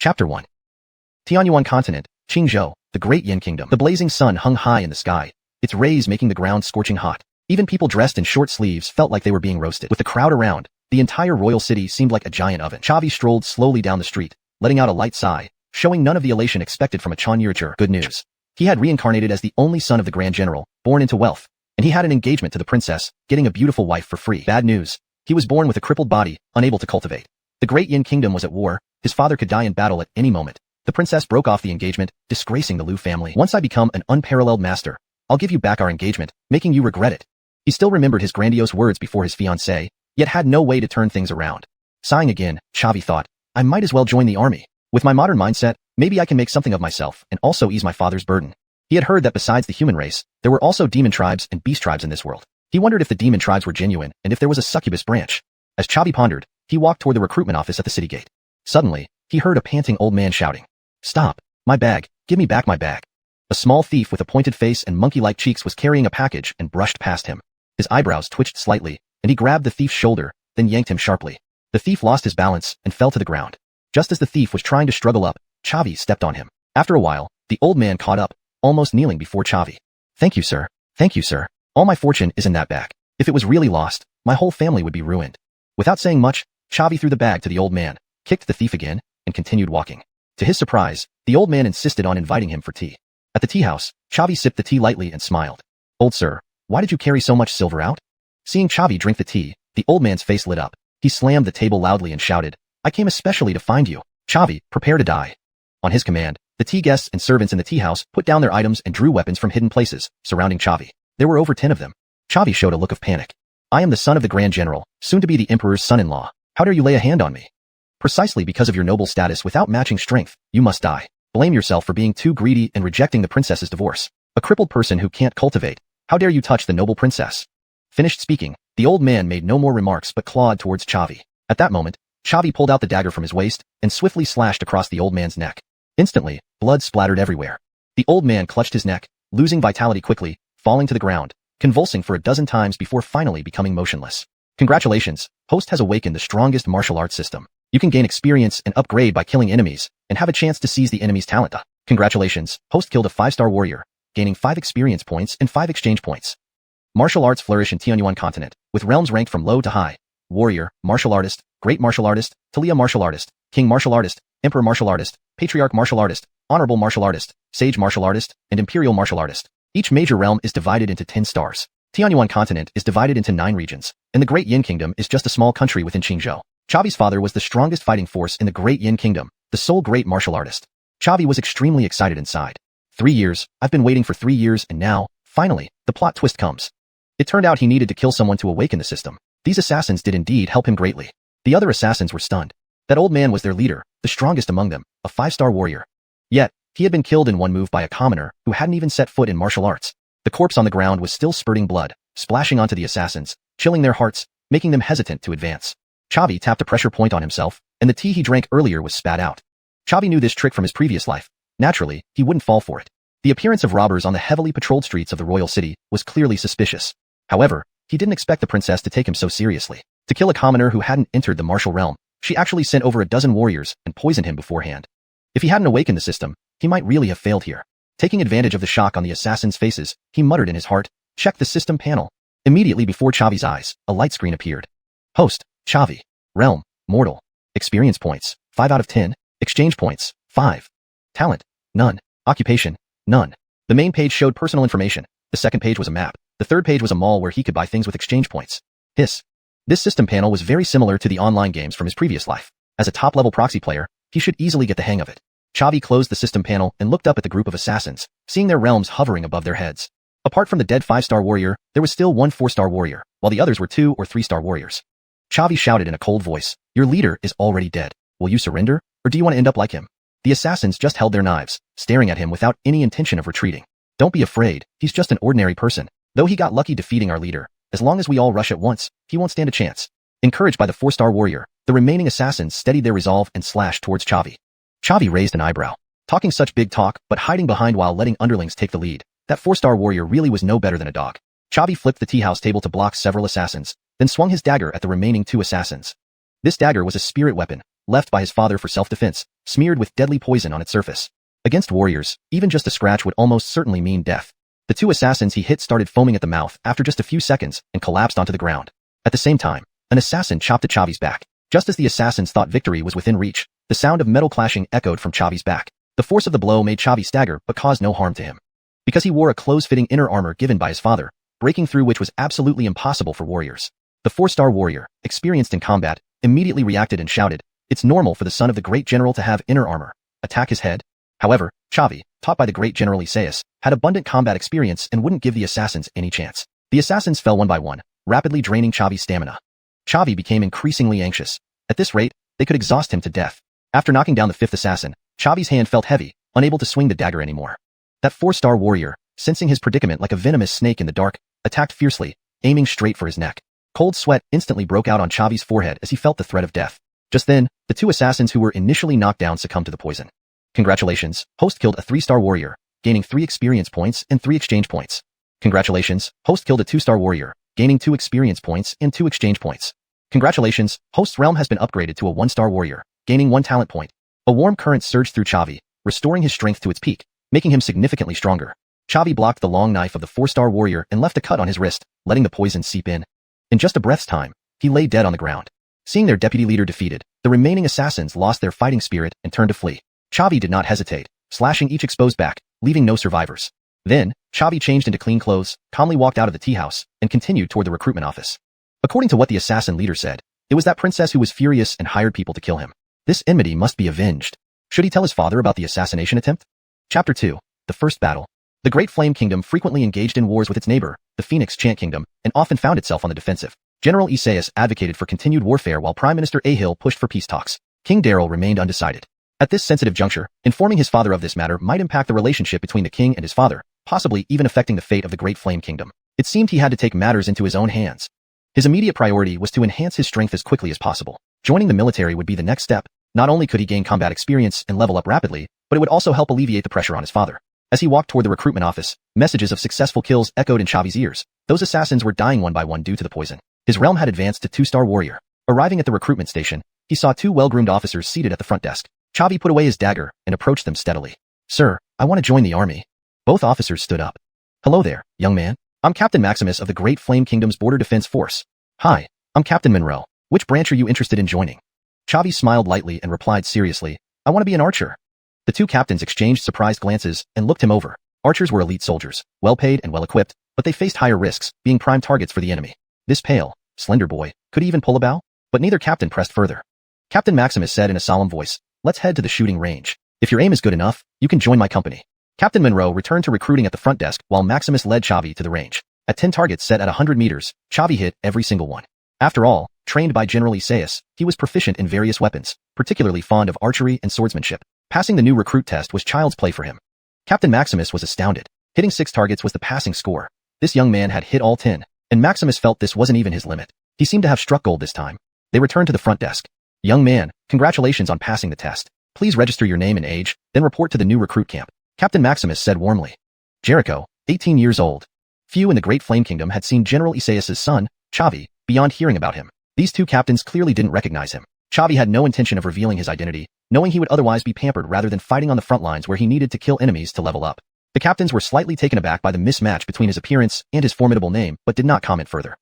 Chapter 1. Tianyuan Continent, Qingzhou, the Great Yin Kingdom. The blazing sun hung high in the sky, its rays making the ground scorching hot. Even people dressed in short sleeves felt like they were being roasted. With the crowd around, the entire royal city seemed like a giant oven. Chavi strolled slowly down the street, letting out a light sigh, showing none of the elation expected from a xuanhuan. Good news. He had reincarnated as the only son of the Grand General, born into wealth, and he had an engagement to the princess, getting a beautiful wife for free. Bad news. He was born with a crippled body, unable to cultivate. The Great Yin Kingdom was at war. His father could die in battle at any moment. The princess broke off the engagement, disgracing the Liu family. Once I become an unparalleled master, I'll give you back our engagement, making you regret it. He still remembered his grandiose words before his fiancée, yet had no way to turn things around. Sighing again, Chavi thought, I might as well join the army. With my modern mindset, maybe I can make something of myself and also ease my father's burden. He had heard that besides the human race, there were also demon tribes and beast tribes in this world. He wondered if the demon tribes were genuine and if there was a succubus branch. As Chavi pondered, he walked toward the recruitment office at the city gate. Suddenly, he heard a panting old man shouting, Stop! My bag! Give me back my bag! A small thief with a pointed face and monkey-like cheeks was carrying a package and brushed past him. His eyebrows twitched slightly, and he grabbed the thief's shoulder, then yanked him sharply. The thief lost his balance and fell to the ground. Just as the thief was trying to struggle up, Chavi stepped on him. After a while, the old man caught up, almost kneeling before Chavi. Thank you, sir. Thank you, sir. All my fortune is in that bag. If it was really lost, my whole family would be ruined. Without saying much, Chavi threw the bag to the old man, kicked the thief again, and continued walking. To his surprise, the old man insisted on inviting him for tea. At the tea house, Chavi sipped the tea lightly and smiled. Old sir, why did you carry so much silver out? Seeing Chavi drink the tea, the old man's face lit up. He slammed the table loudly and shouted, I came especially to find you. Chavi, prepare to die. On his command, the tea guests and servants in the tea house put down their items and drew weapons from hidden places, surrounding Chavi. There were over 10 of them. Chavi showed a look of panic. I am the son of the Grand General, soon to be the Emperor's son-in-law. How dare you lay a hand on me? Precisely because of your noble status without matching strength, you must die. Blame yourself for being too greedy and rejecting the princess's divorce. A crippled person who can't cultivate. How dare you touch the noble princess? Finished speaking, the old man made no more remarks but clawed towards Chavi. At that moment, Chavi pulled out the dagger from his waist and swiftly slashed across the old man's neck. Instantly, blood splattered everywhere. The old man clutched his neck, losing vitality quickly, falling to the ground, convulsing for a dozen times before finally becoming motionless. Congratulations, host has awakened the strongest martial arts system. You can gain experience and upgrade by killing enemies, and have a chance to seize the enemy's talent. Congratulations, host killed a 5-star warrior, gaining 5 experience points and 5 exchange points. Martial arts flourish in Tianyuan Continent, with realms ranked from low to high. Warrior, martial artist, great martial artist, Talia martial artist, king martial artist, emperor martial artist, patriarch martial artist, honorable martial artist, sage martial artist, and imperial martial artist. Each major realm is divided into 10 stars. Tianyuan Continent is divided into 9 regions, and the Great Yin Kingdom is just a small country within Qingzhou. Chavi's father was the strongest fighting force in the Great Yin Kingdom, the sole great martial artist. Chavi was extremely excited inside. 3 years, I've been waiting for 3 years and now, finally, the plot twist comes. It turned out he needed to kill someone to awaken the system. These assassins did indeed help him greatly. The other assassins were stunned. That old man was their leader, the strongest among them, a 5-star warrior. Yet, he had been killed in one move by a commoner who hadn't even set foot in martial arts. The corpse on the ground was still spurting blood, splashing onto the assassins, chilling their hearts, making them hesitant to advance. Chavi tapped a pressure point on himself, and the tea he drank earlier was spat out. Chavi knew this trick from his previous life. Naturally, he wouldn't fall for it. The appearance of robbers on the heavily patrolled streets of the royal city was clearly suspicious. However, he didn't expect the princess to take him so seriously. To kill a commoner who hadn't entered the martial realm, she actually sent over a dozen warriors and poisoned him beforehand. If he hadn't awakened the system, he might really have failed here. Taking advantage of the shock on the assassins' faces, he muttered in his heart, check the system panel. Immediately before Chavi's eyes, a light screen appeared. Host, Chavi. Realm, mortal. Experience points, 5 out of 10. Exchange points, 5. Talent, none. Occupation, none. The main page showed personal information. The second page was a map. The third page was a mall where he could buy things with exchange points. This system panel was very similar to the online games from his previous life. As a top-level proxy player, he should easily get the hang of it. Chavi closed the system panel and looked up at the group of assassins, seeing their realms hovering above their heads. Apart from the dead 5-star warrior, there was still one 4-star warrior, while the others were 2 or 3-star warriors. Chavi shouted in a cold voice, your leader is already dead. Will you surrender, or do you want to end up like him? The assassins just held their knives, staring at him without any intention of retreating. Don't be afraid, he's just an ordinary person. Though he got lucky defeating our leader, as long as we all rush at once, he won't stand a chance. Encouraged by the 4-star warrior, the remaining assassins steadied their resolve and slashed towards Chavi. Chavi raised an eyebrow. Talking such big talk, but hiding behind while letting underlings take the lead. That 4-star warrior really was no better than a dog. Chavi flipped the tea house table to block several assassins, then swung his dagger at the remaining 2 assassins. This dagger was a spirit weapon, left by his father for self-defense, smeared with deadly poison on its surface. Against warriors, even just a scratch would almost certainly mean death. The two assassins he hit started foaming at the mouth after just a few seconds and collapsed onto the ground. At the same time, an assassin chopped at Chavi's back. Just as the assassins thought victory was within reach, the sound of metal clashing echoed from Chavi's back. The force of the blow made Chavi stagger but caused no harm to him. Because he wore a close-fitting inner armor given by his father, breaking through which was absolutely impossible for warriors. The 4-star warrior, experienced in combat, immediately reacted and shouted, "It's normal for the son of the great general to have inner armor. Attack his head." However, Chavi, taught by the great General Isaias, had abundant combat experience and wouldn't give the assassins any chance. The assassins fell one by one, rapidly draining Chavi's stamina. Chavi became increasingly anxious. At this rate, they could exhaust him to death. After knocking down the 5th assassin, Chavi's hand felt heavy, unable to swing the dagger anymore. That 4-star warrior, sensing his predicament like a venomous snake in the dark, attacked fiercely, aiming straight for his neck. Cold sweat instantly broke out on Chavi's forehead as he felt the threat of death. Just then, the two assassins who were initially knocked down succumbed to the poison. Congratulations, host killed a 3-star warrior, gaining 3 experience points and 3 exchange points. Congratulations, host killed a 2-star warrior, gaining 2 experience points and 2 exchange points. Congratulations, host's realm has been upgraded to a 1-star warrior, gaining 1 talent point. A warm current surged through Chavi, restoring his strength to its peak, making him significantly stronger. Chavi blocked the long knife of the 4-star warrior and left a cut on his wrist, letting the poison seep in. In just a breath's time, he lay dead on the ground. Seeing their deputy leader defeated, the remaining assassins lost their fighting spirit and turned to flee. Chavi did not hesitate, slashing each exposed back, leaving no survivors. Then, Chavi changed into clean clothes, calmly walked out of the tea house, and continued toward the recruitment office. According to what the assassin leader said, it was that princess who was furious and hired people to kill him. This enmity must be avenged. Should he tell his father about the assassination attempt? Chapter 2. The First Battle. The Great Flame Kingdom frequently engaged in wars with its neighbor, the Phoenix Chant Kingdom, and often found itself on the defensive. General Isaias advocated for continued warfare while Prime Minister Ahil pushed for peace talks. King Daryl remained undecided. At this sensitive juncture, informing his father of this matter might impact the relationship between the king and his father, possibly even affecting the fate of the Great Flame Kingdom. It seemed he had to take matters into his own hands. His immediate priority was to enhance his strength as quickly as possible. Joining the military would be the next step. Not only could he gain combat experience and level up rapidly, but it would also help alleviate the pressure on his father. As he walked toward the recruitment office, messages of successful kills echoed in Chavi's ears. Those assassins were dying one by one due to the poison. His realm had advanced to 2-star warrior. Arriving at the recruitment station, he saw 2 well-groomed officers seated at the front desk. Chavi put away his dagger and approached them steadily. "Sir, I want to join the army." Both officers stood up. "Hello there, young man. I'm Captain Maximus of the Great Flame Kingdom's Border Defense Force." "Hi, I'm Captain Monroe. Which branch are you interested in joining?" Chavi smiled lightly and replied seriously, "I want to be an archer." The two captains exchanged surprised glances and looked him over. Archers were elite soldiers, well-paid and well-equipped, but they faced higher risks, being prime targets for the enemy. This pale, slender boy, could he even pull a bow? But neither captain pressed further. Captain Maximus said in a solemn voice, "Let's head to the shooting range. If your aim is good enough, you can join my company." Captain Monroe returned to recruiting at the front desk while Maximus led Chavi to the range. At 10 targets set at 100 meters, Chavi hit every single one. After all, trained by General Isaias, he was proficient in various weapons, particularly fond of archery and swordsmanship. Passing the new recruit test was child's play for him. Captain Maximus was astounded. Hitting 6 targets was the passing score. This young man had hit all 10, and Maximus felt this wasn't even his limit. He seemed to have struck gold this time. They returned to the front desk. "Young man, congratulations on passing the test. Please register your name and age, then report to the new recruit camp," Captain Maximus said warmly. Jericho, 18 years old. Few in the Great Flame Kingdom had seen General Isaias' son, Chavi, beyond hearing about him. These two captains clearly didn't recognize him. Chavi had no intention of revealing his identity, knowing he would otherwise be pampered rather than fighting on the front lines where he needed to kill enemies to level up. The captains were slightly taken aback by the mismatch between his appearance and his formidable name, but did not comment further.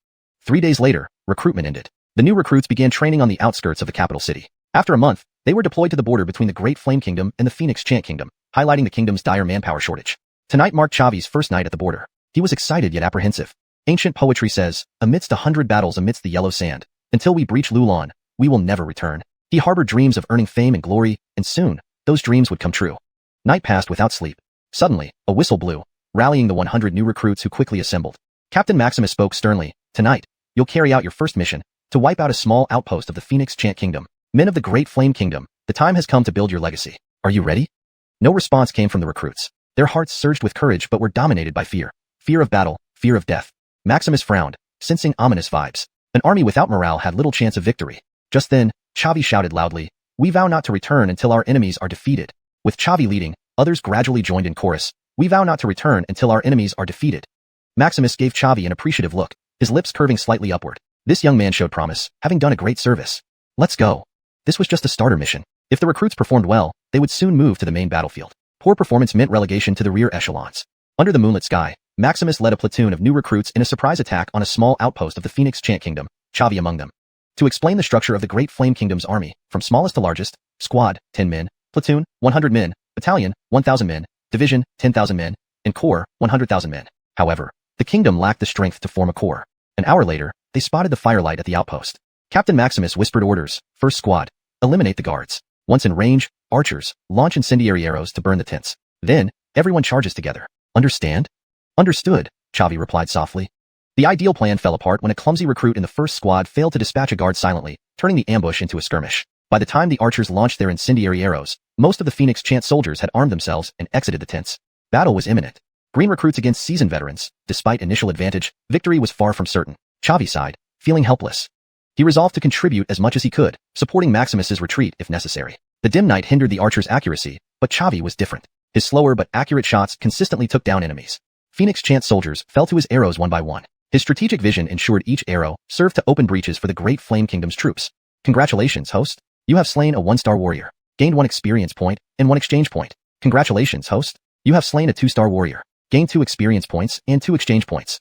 3 days later, recruitment ended. The new recruits began training on the outskirts of the capital city. After a month, they were deployed to the border between the Great Flame Kingdom and the Phoenix Chant Kingdom, highlighting the kingdom's dire manpower shortage. Tonight marked Chavi's first night at the border. He was excited yet apprehensive. Ancient poetry says, "Amidst 100 battles amidst the yellow sand, until we breach Lulan, we will never return." He harbored dreams of earning fame and glory, and soon, those dreams would come true. Night passed without sleep. Suddenly, a whistle blew, rallying the 100 new recruits who quickly assembled. Captain Maximus spoke sternly, "Tonight, you'll carry out your first mission, to wipe out a small outpost of the Phoenix Chant Kingdom. Men of the Great Flame Kingdom, the time has come to build your legacy. Are you ready?" No response came from the recruits. Their hearts surged with courage but were dominated by fear. Fear of battle, fear of death. Maximus frowned, sensing ominous vibes. An army without morale had little chance of victory. Just then, Chavi shouted loudly, "We vow not to return until our enemies are defeated." With Chavi leading, others gradually joined in chorus, "We vow not to return until our enemies are defeated." Maximus gave Chavi an appreciative look, his lips curving slightly upward. This young man showed promise, having done a great service. "Let's go." This was just a starter mission. If the recruits performed well, they would soon move to the main battlefield. Poor performance meant relegation to the rear echelons. Under the moonlit sky, Maximus led a platoon of new recruits in a surprise attack on a small outpost of the Phoenix Chant Kingdom, Chavi among them. To explain the structure of the Great Flame Kingdom's army, from smallest to largest, squad, 10 men, platoon, 100 men, battalion, 1,000 men, division, 10,000 men, and corps, 100,000 men. However, the kingdom lacked the strength to form a corps. An hour later, they spotted the firelight at the outpost. Captain Maximus whispered orders, first squad, eliminate the guards. Once in range, archers, launch incendiary arrows to burn the tents. Then, everyone charges together. Understand? Understood, Chavi replied softly. The ideal plan fell apart when a clumsy recruit in the first squad failed to dispatch a guard silently, turning the ambush into a skirmish. By the time the archers launched their incendiary arrows, most of the Phoenix Chant soldiers had armed themselves and exited the tents. Battle was imminent. Green recruits against seasoned veterans. Despite initial advantage, victory was far from certain. Chavi sighed, feeling helpless. He resolved to contribute as much as he could, supporting Maximus's retreat if necessary. The dim night hindered the archers' accuracy, but Chavi was different. His slower but accurate shots consistently took down enemies. Phoenix Chant soldiers fell to his arrows one by one. His strategic vision ensured each arrow served to open breaches for the Great Flame Kingdom's troops. Congratulations, host. You have slain a 1-star warrior, gained 1 experience point, and 1 exchange point. Congratulations, host. You have slain a 2-star warrior, gained 2 experience points and 2 exchange points.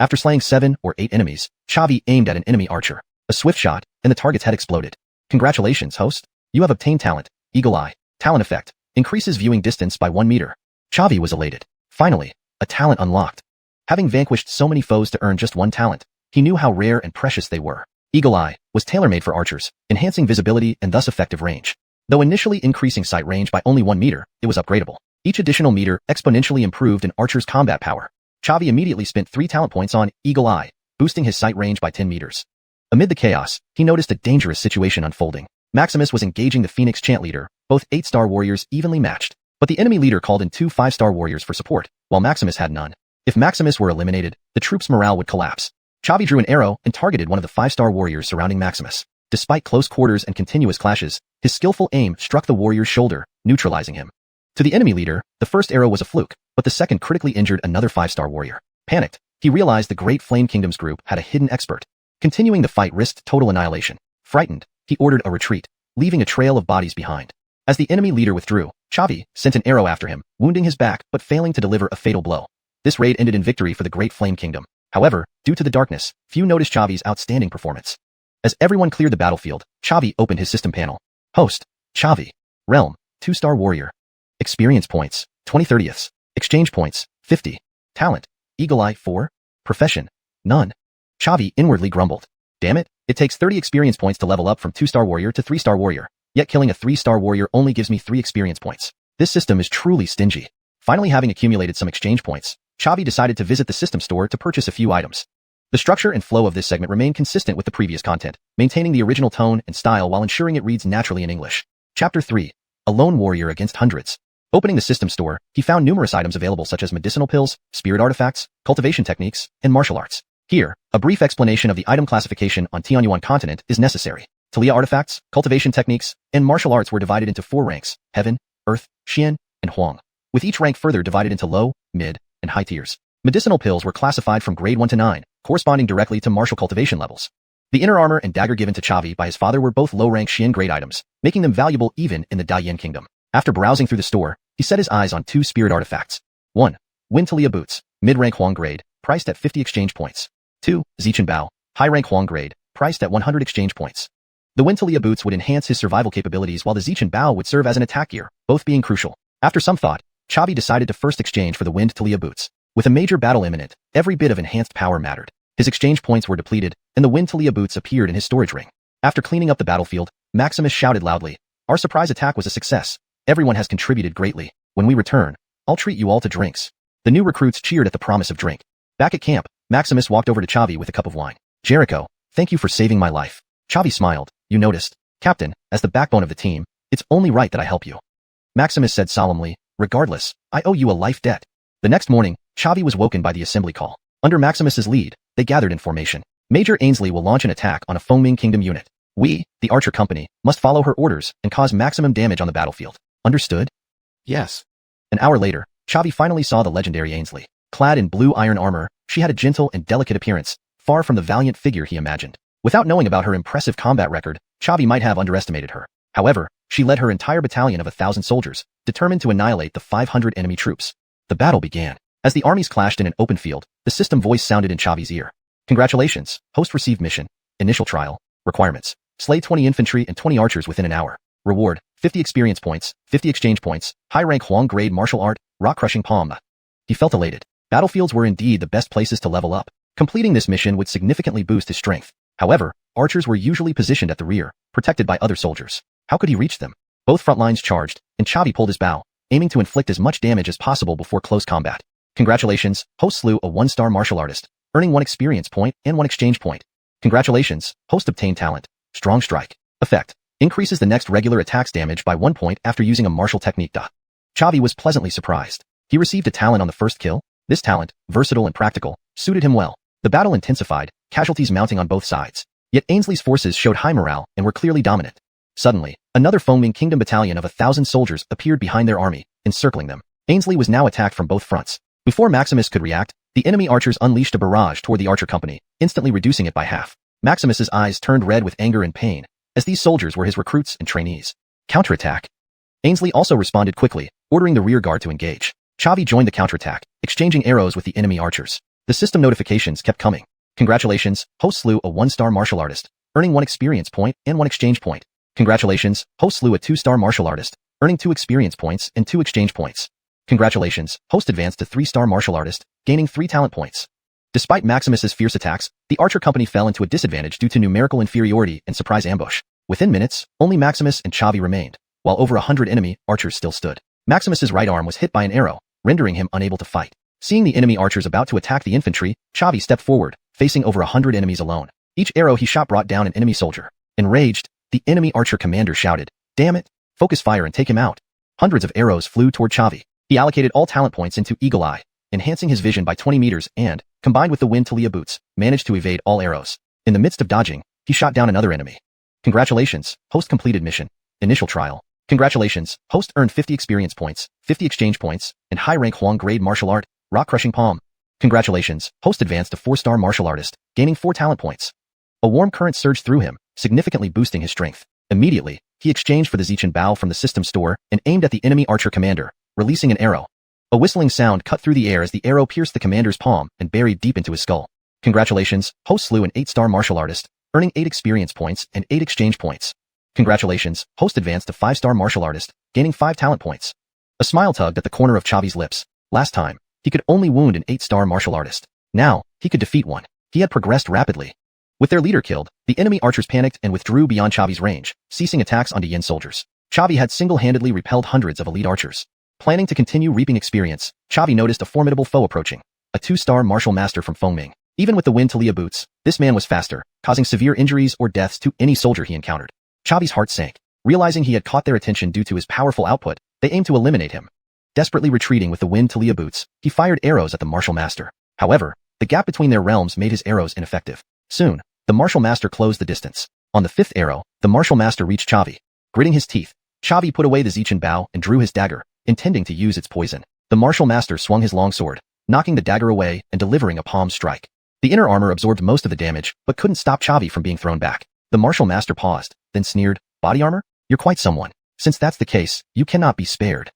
After slaying 7 or 8 enemies, Chavi aimed at an enemy archer. A swift shot, and the target's head exploded. Congratulations, host. You have obtained talent, Eagle Eye. Talent effect, increases viewing distance by 1 meter. Chavi was elated. Finally, a talent unlocked. Having vanquished so many foes to earn just 1 talent, he knew how rare and precious they were. Eagle Eye was tailor-made for archers, enhancing visibility and thus effective range. Though initially increasing sight range by only 1 meter, it was upgradable. Each additional meter exponentially improved an archer's combat power. Chavi immediately spent 3 talent points on Eagle Eye, boosting his sight range by 10 meters. Amid the chaos, he noticed a dangerous situation unfolding. Maximus was engaging the Phoenix Chant leader, both 8-star warriors evenly matched. But the enemy leader called in 2 5-star warriors for support, while Maximus had none. If Maximus were eliminated, the troops' morale would collapse. Chavi drew an arrow and targeted one of the 5-star warriors surrounding Maximus. Despite close quarters and continuous clashes, his skillful aim struck the warrior's shoulder, neutralizing him. To the enemy leader, the first arrow was a fluke, but the second critically injured another 5-star warrior. Panicked, he realized the Great Flame Kingdom's group had a hidden expert. Continuing the fight risked total annihilation. Frightened, he ordered a retreat, leaving a trail of bodies behind. As the enemy leader withdrew, Chavi sent an arrow after him, wounding his back but failing to deliver a fatal blow. This raid ended in victory for the Great Flame Kingdom. However, due to the darkness, few noticed Chavi's outstanding performance. As everyone cleared the battlefield, Chavi opened his system panel. Host, Chavi. Realm, 2-star warrior. Experience points, 20/30. Exchange points, 50. Talent, Eagle Eye 4. Profession, none. Chavi inwardly grumbled. Damn it, it takes 30 experience points to level up from 2-star warrior to 3-star warrior. Yet killing a 3-star warrior only gives me 3 experience points. This system is truly stingy. Finally having accumulated some exchange points, Chavi decided to visit the system store to purchase a few items. The structure and flow of this segment remain consistent with the previous content, maintaining the original tone and style while ensuring it reads naturally in English. Chapter 3. A Lone Warrior Against Hundreds. Opening the system store, he found numerous items available such as medicinal pills, spirit artifacts, cultivation techniques, and martial arts. Here, a brief explanation of the item classification on Xuanhuan continent is necessary. Talia artifacts, cultivation techniques, and martial arts were divided into 4 ranks: Heaven, Earth, Xian, and Huang, with each rank further divided into low, mid, and high tiers. Medicinal pills were classified from grade 1 to 9, corresponding directly to martial cultivation levels. The inner armor and dagger given to Chavi by his father were both low-rank Xian grade items, making them valuable even in the Daiyan Kingdom. After browsing through the store, he set his eyes on 2 spirit artifacts. 1. Wind Talia boots, mid-rank Huang grade, priced at 50 exchange points. 2. Zichan Bao, high-rank Huang grade, priced at 100 exchange points. The Wind Talia boots would enhance his survival capabilities while the Zichan Bao would serve as an attack gear, both being crucial. After some thought, Chavi decided to first exchange for the Wind Talia boots. With a major battle imminent, every bit of enhanced power mattered. His exchange points were depleted, and the Wind Talia boots appeared in his storage ring. After cleaning up the battlefield, Maximus shouted loudly, "Our surprise attack was a success. Everyone has contributed greatly. When we return, I'll treat you all to drinks." The new recruits cheered at the promise of drink. Back at camp, Maximus walked over to Chavi with a cup of wine. "Jericho, thank you for saving my life." Chavi smiled. "You noticed, Captain, as the backbone of the team, it's only right that I help you." Maximus said solemnly, "Regardless, I owe you a life debt." The next morning, Chavi was woken by the assembly call. Under Maximus's lead, they gathered in formation. Major Ainsley will launch an attack on a Fengming Kingdom unit. We, the Archer Company, must follow her orders and cause maximum damage on the battlefield. Understood? Yes. An hour later, Chavi finally saw the legendary Ainsley. Clad in blue iron armor, she had a gentle and delicate appearance, far from the valiant figure he imagined. Without knowing about her impressive combat record, Chavi might have underestimated her. However, she led her entire battalion of 1,000 soldiers, determined to annihilate the 500 enemy troops. The battle began. As the armies clashed in an open field, the system voice sounded in Chavi's ear. Congratulations, host received mission. Initial trial. Requirements. Slay 20 infantry and 20 archers within an hour. Reward, 50 experience points, 50 exchange points, high-rank Huang grade martial art, rock-crushing palm. He felt elated. Battlefields were indeed the best places to level up. Completing this mission would significantly boost his strength. However, archers were usually positioned at the rear, protected by other soldiers. How could he reach them? Both front lines charged, and Chavi pulled his bow, aiming to inflict as much damage as possible before close combat. Congratulations, host slew a 1-star martial artist, earning 1 experience point and 1 exchange point. Congratulations, host obtained talent. Strong strike. Effect. Increases the next regular attack's damage by 1 point after using a martial technique. Chavi was pleasantly surprised. He received a talent on the first kill. This talent, versatile and practical, suited him well. The battle intensified, casualties mounting on both sides. Yet Ainsley's forces showed high morale and were clearly dominant. Suddenly, another Fengming Kingdom battalion of 1,000 soldiers appeared behind their army, encircling them. Ainsley was now attacked from both fronts. Before Maximus could react, the enemy archers unleashed a barrage toward the archer company, instantly reducing it by half. Maximus's eyes turned red with anger and pain, as these soldiers were his recruits and trainees. Counterattack. Ainsley also responded quickly, ordering the rear guard to engage. Chavi joined the counterattack, exchanging arrows with the enemy archers. The system notifications kept coming. Congratulations, host slew a 1-star martial artist, earning 1 experience point and 1 exchange point. Congratulations, host slew a 2-star martial artist, earning 2 experience points and 2 exchange points. Congratulations, host advanced to 3-star martial artist, gaining 3 talent points. Despite Maximus's fierce attacks, the archer company fell into a disadvantage due to numerical inferiority and surprise ambush. Within minutes, only Maximus and Chavi remained, while over 100 enemy archers still stood. Maximus's right arm was hit by an arrow, rendering him unable to fight. Seeing the enemy archers about to attack the infantry, Chavi stepped forward, facing over 100 enemies alone. Each arrow he shot brought down an enemy soldier. Enraged, the enemy archer commander shouted, "Damn it! Focus fire and take him out." Hundreds of arrows flew toward Chavi. He allocated all talent points into Eagle Eye, enhancing his vision by 20 meters and, combined with the wind Talia boots, managed to evade all arrows. In the midst of dodging, he shot down another enemy. Congratulations, host completed mission. Initial trial. Congratulations, host earned 50 experience points, 50 exchange points, and high-rank Huang grade martial art, rock-crushing palm. Congratulations, host advanced to 4-star martial artist, gaining 4 talent points. A warm current surged through him, significantly boosting his strength. Immediately, he exchanged for the Zichen bow from the system store and aimed at the enemy archer commander, releasing an arrow. A whistling sound cut through the air as the arrow pierced the commander's palm and buried deep into his skull. Congratulations, host slew an 8-star martial artist, earning 8 experience points and 8 exchange points. Congratulations, host advanced to 5-star martial artist, gaining 5 talent points. A smile tugged at the corner of Chavi's lips. Last time, he could only wound an 8-star martial artist. Now, he could defeat one. He had progressed rapidly. With their leader killed, the enemy archers panicked and withdrew beyond Chavi's range, ceasing attacks on Yin soldiers. Chavi had single-handedly repelled hundreds of elite archers. Planning to continue reaping experience, Chavi noticed a formidable foe approaching. A 2-star martial master from Fengming. Even with the wind Talia boots, this man was faster, causing severe injuries or deaths to any soldier he encountered. Chavi's heart sank. Realizing he had caught their attention due to his powerful output, they aimed to eliminate him. Desperately retreating with the wind Talia boots, he fired arrows at the martial master. However, the gap between their realms made his arrows ineffective. Soon, the martial master closed the distance. On the 5th arrow, the martial master reached Chavi. Gritting his teeth, Chavi put away the Zichen bow and drew his dagger, intending to use its poison. The martial master swung his long sword, knocking the dagger away and delivering a palm strike. The inner armor absorbed most of the damage, but couldn't stop Chavi from being thrown back. The martial master paused, then sneered, "Body armor? You're quite someone. Since that's the case, you cannot be spared."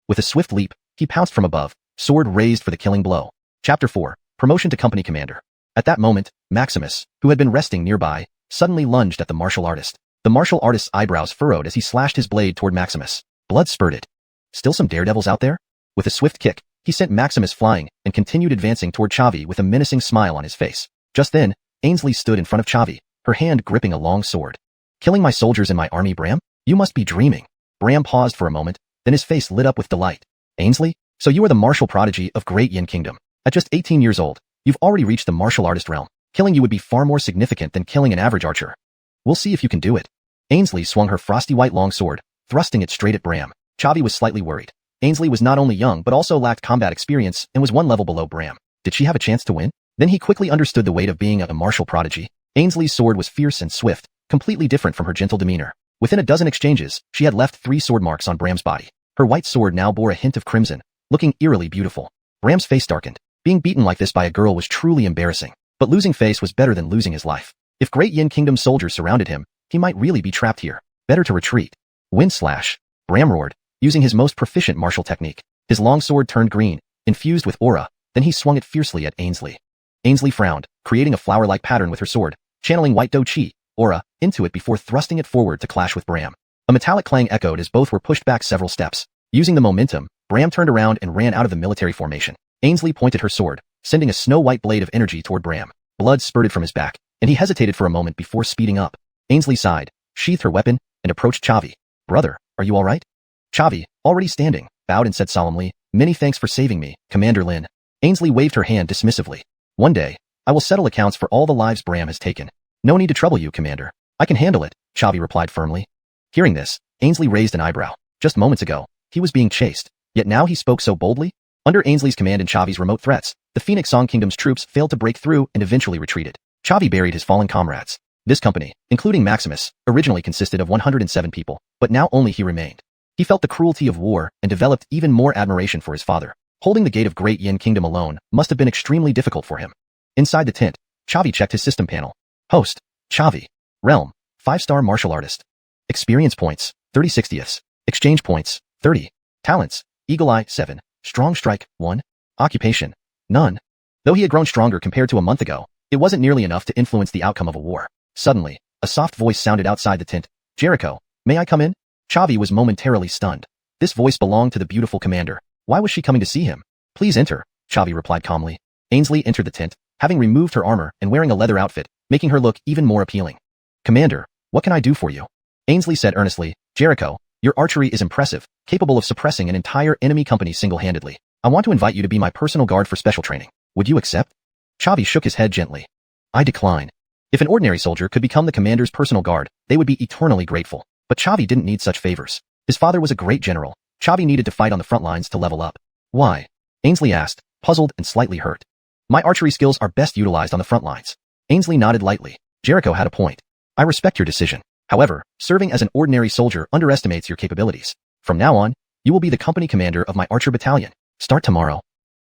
With a swift leap, he pounced from above, sword raised for the killing blow. Chapter 4, Promotion to Company Commander. At that moment, Maximus, who had been resting nearby, suddenly lunged at the martial artist. The martial artist's eyebrows furrowed as he slashed his blade toward Maximus. Blood spurted. Still some daredevils out there? With a swift kick, he sent Maximus flying and continued advancing toward Chavi with a menacing smile on his face. Just then, Ainsley stood in front of Chavi, her hand gripping a long sword. "Killing my soldiers in my army, Bram? You must be dreaming." Bram paused for a moment, then his face lit up with delight. "Ainsley, so you are the martial prodigy of Great Yin Kingdom. At just 18 years old, you've already reached the martial artist realm. Killing you would be far more significant than killing an average archer. We'll see if you can do it." Ainsley swung her frosty white long sword, thrusting it straight at Bram. Chavi was slightly worried. Ainsley was not only young but also lacked combat experience and was 1 level below Bram. Did she have a chance to win? Then he quickly understood the weight of being a martial prodigy. Ainsley's sword was fierce and swift, completely different from her gentle demeanor. Within a dozen exchanges, she had left 3 sword marks on Bram's body. Her white sword now bore a hint of crimson, looking eerily beautiful. Bram's face darkened. Being beaten like this by a girl was truly embarrassing. But losing face was better than losing his life. If Great Yin Kingdom soldiers surrounded him, He might really be trapped here. Better to retreat. Wind slash. Bram roared, using his most proficient martial technique. His long sword turned green, infused with aura, then he swung it fiercely at Ainsley. Ainsley frowned, creating a flower-like pattern with her sword, channeling white dough chi, aura, into it before thrusting it forward to clash with Bram. A metallic clang echoed as both were pushed back several steps. Using the momentum, Bram turned around and ran out of the military formation. Ainsley pointed her sword, sending a snow-white blade of energy toward Bram. Blood spurted from his back, and he hesitated for a moment before speeding up. Ainsley sighed, sheathed her weapon, and approached Chavi. Brother, are you all right? Chavi, already standing, bowed and said solemnly, many thanks for saving me, Commander Lin. Ainsley waved her hand dismissively. One day, I will settle accounts for all the lives Bram has taken. No need to trouble you, Commander. I can handle it, Chavi replied firmly. Hearing this, Ainsley raised an eyebrow. Just moments ago, he was being chased, yet now he spoke so boldly? Under Ainsley's command and Chavi's remote threats, the Phoenix Song Kingdom's troops failed to break through and eventually retreated. Chavi buried his fallen comrades. This company, including Maximus, originally consisted of 107 people, but now only he remained. He felt the cruelty of war and developed even more admiration for his father. Holding the gate of Great Yin Kingdom alone must have been extremely difficult for him. Inside the tent, Chavi checked his system panel. Host, Chavi. Realm, 5-star martial artist. Experience points, 30/60ths. Exchange points, 30. Talents, Eagle Eye, 7. Strong Strike, 1. Occupation, none. Though he had grown stronger compared to a month ago, it wasn't nearly enough to influence the outcome of a war. Suddenly, a soft voice sounded outside the tent. Jericho, may I come in? Chavi was momentarily stunned. This voice belonged to the beautiful commander. Why was she coming to see him? Please enter, Chavi replied calmly. Ainsley entered the tent, having removed her armor and wearing a leather outfit, making her look even more appealing. Commander, what can I do for you? Ainsley said earnestly, Jericho, your archery is impressive, capable of suppressing an entire enemy company single-handedly. I want to invite you to be my personal guard for special training. Would you accept? Chavi shook his head gently. I decline. If an ordinary soldier could become the commander's personal guard, they would be eternally grateful. But Chavi didn't need such favors. His father was a great general. Chavi needed to fight on the front lines to level up. Why? Ainsley asked, puzzled and slightly hurt. My archery skills are best utilized on the front lines. Ainsley nodded lightly. Jericho had a point. I respect your decision. However, serving as an ordinary soldier underestimates your capabilities. From now on, you will be the company commander of my archer battalion. Start tomorrow.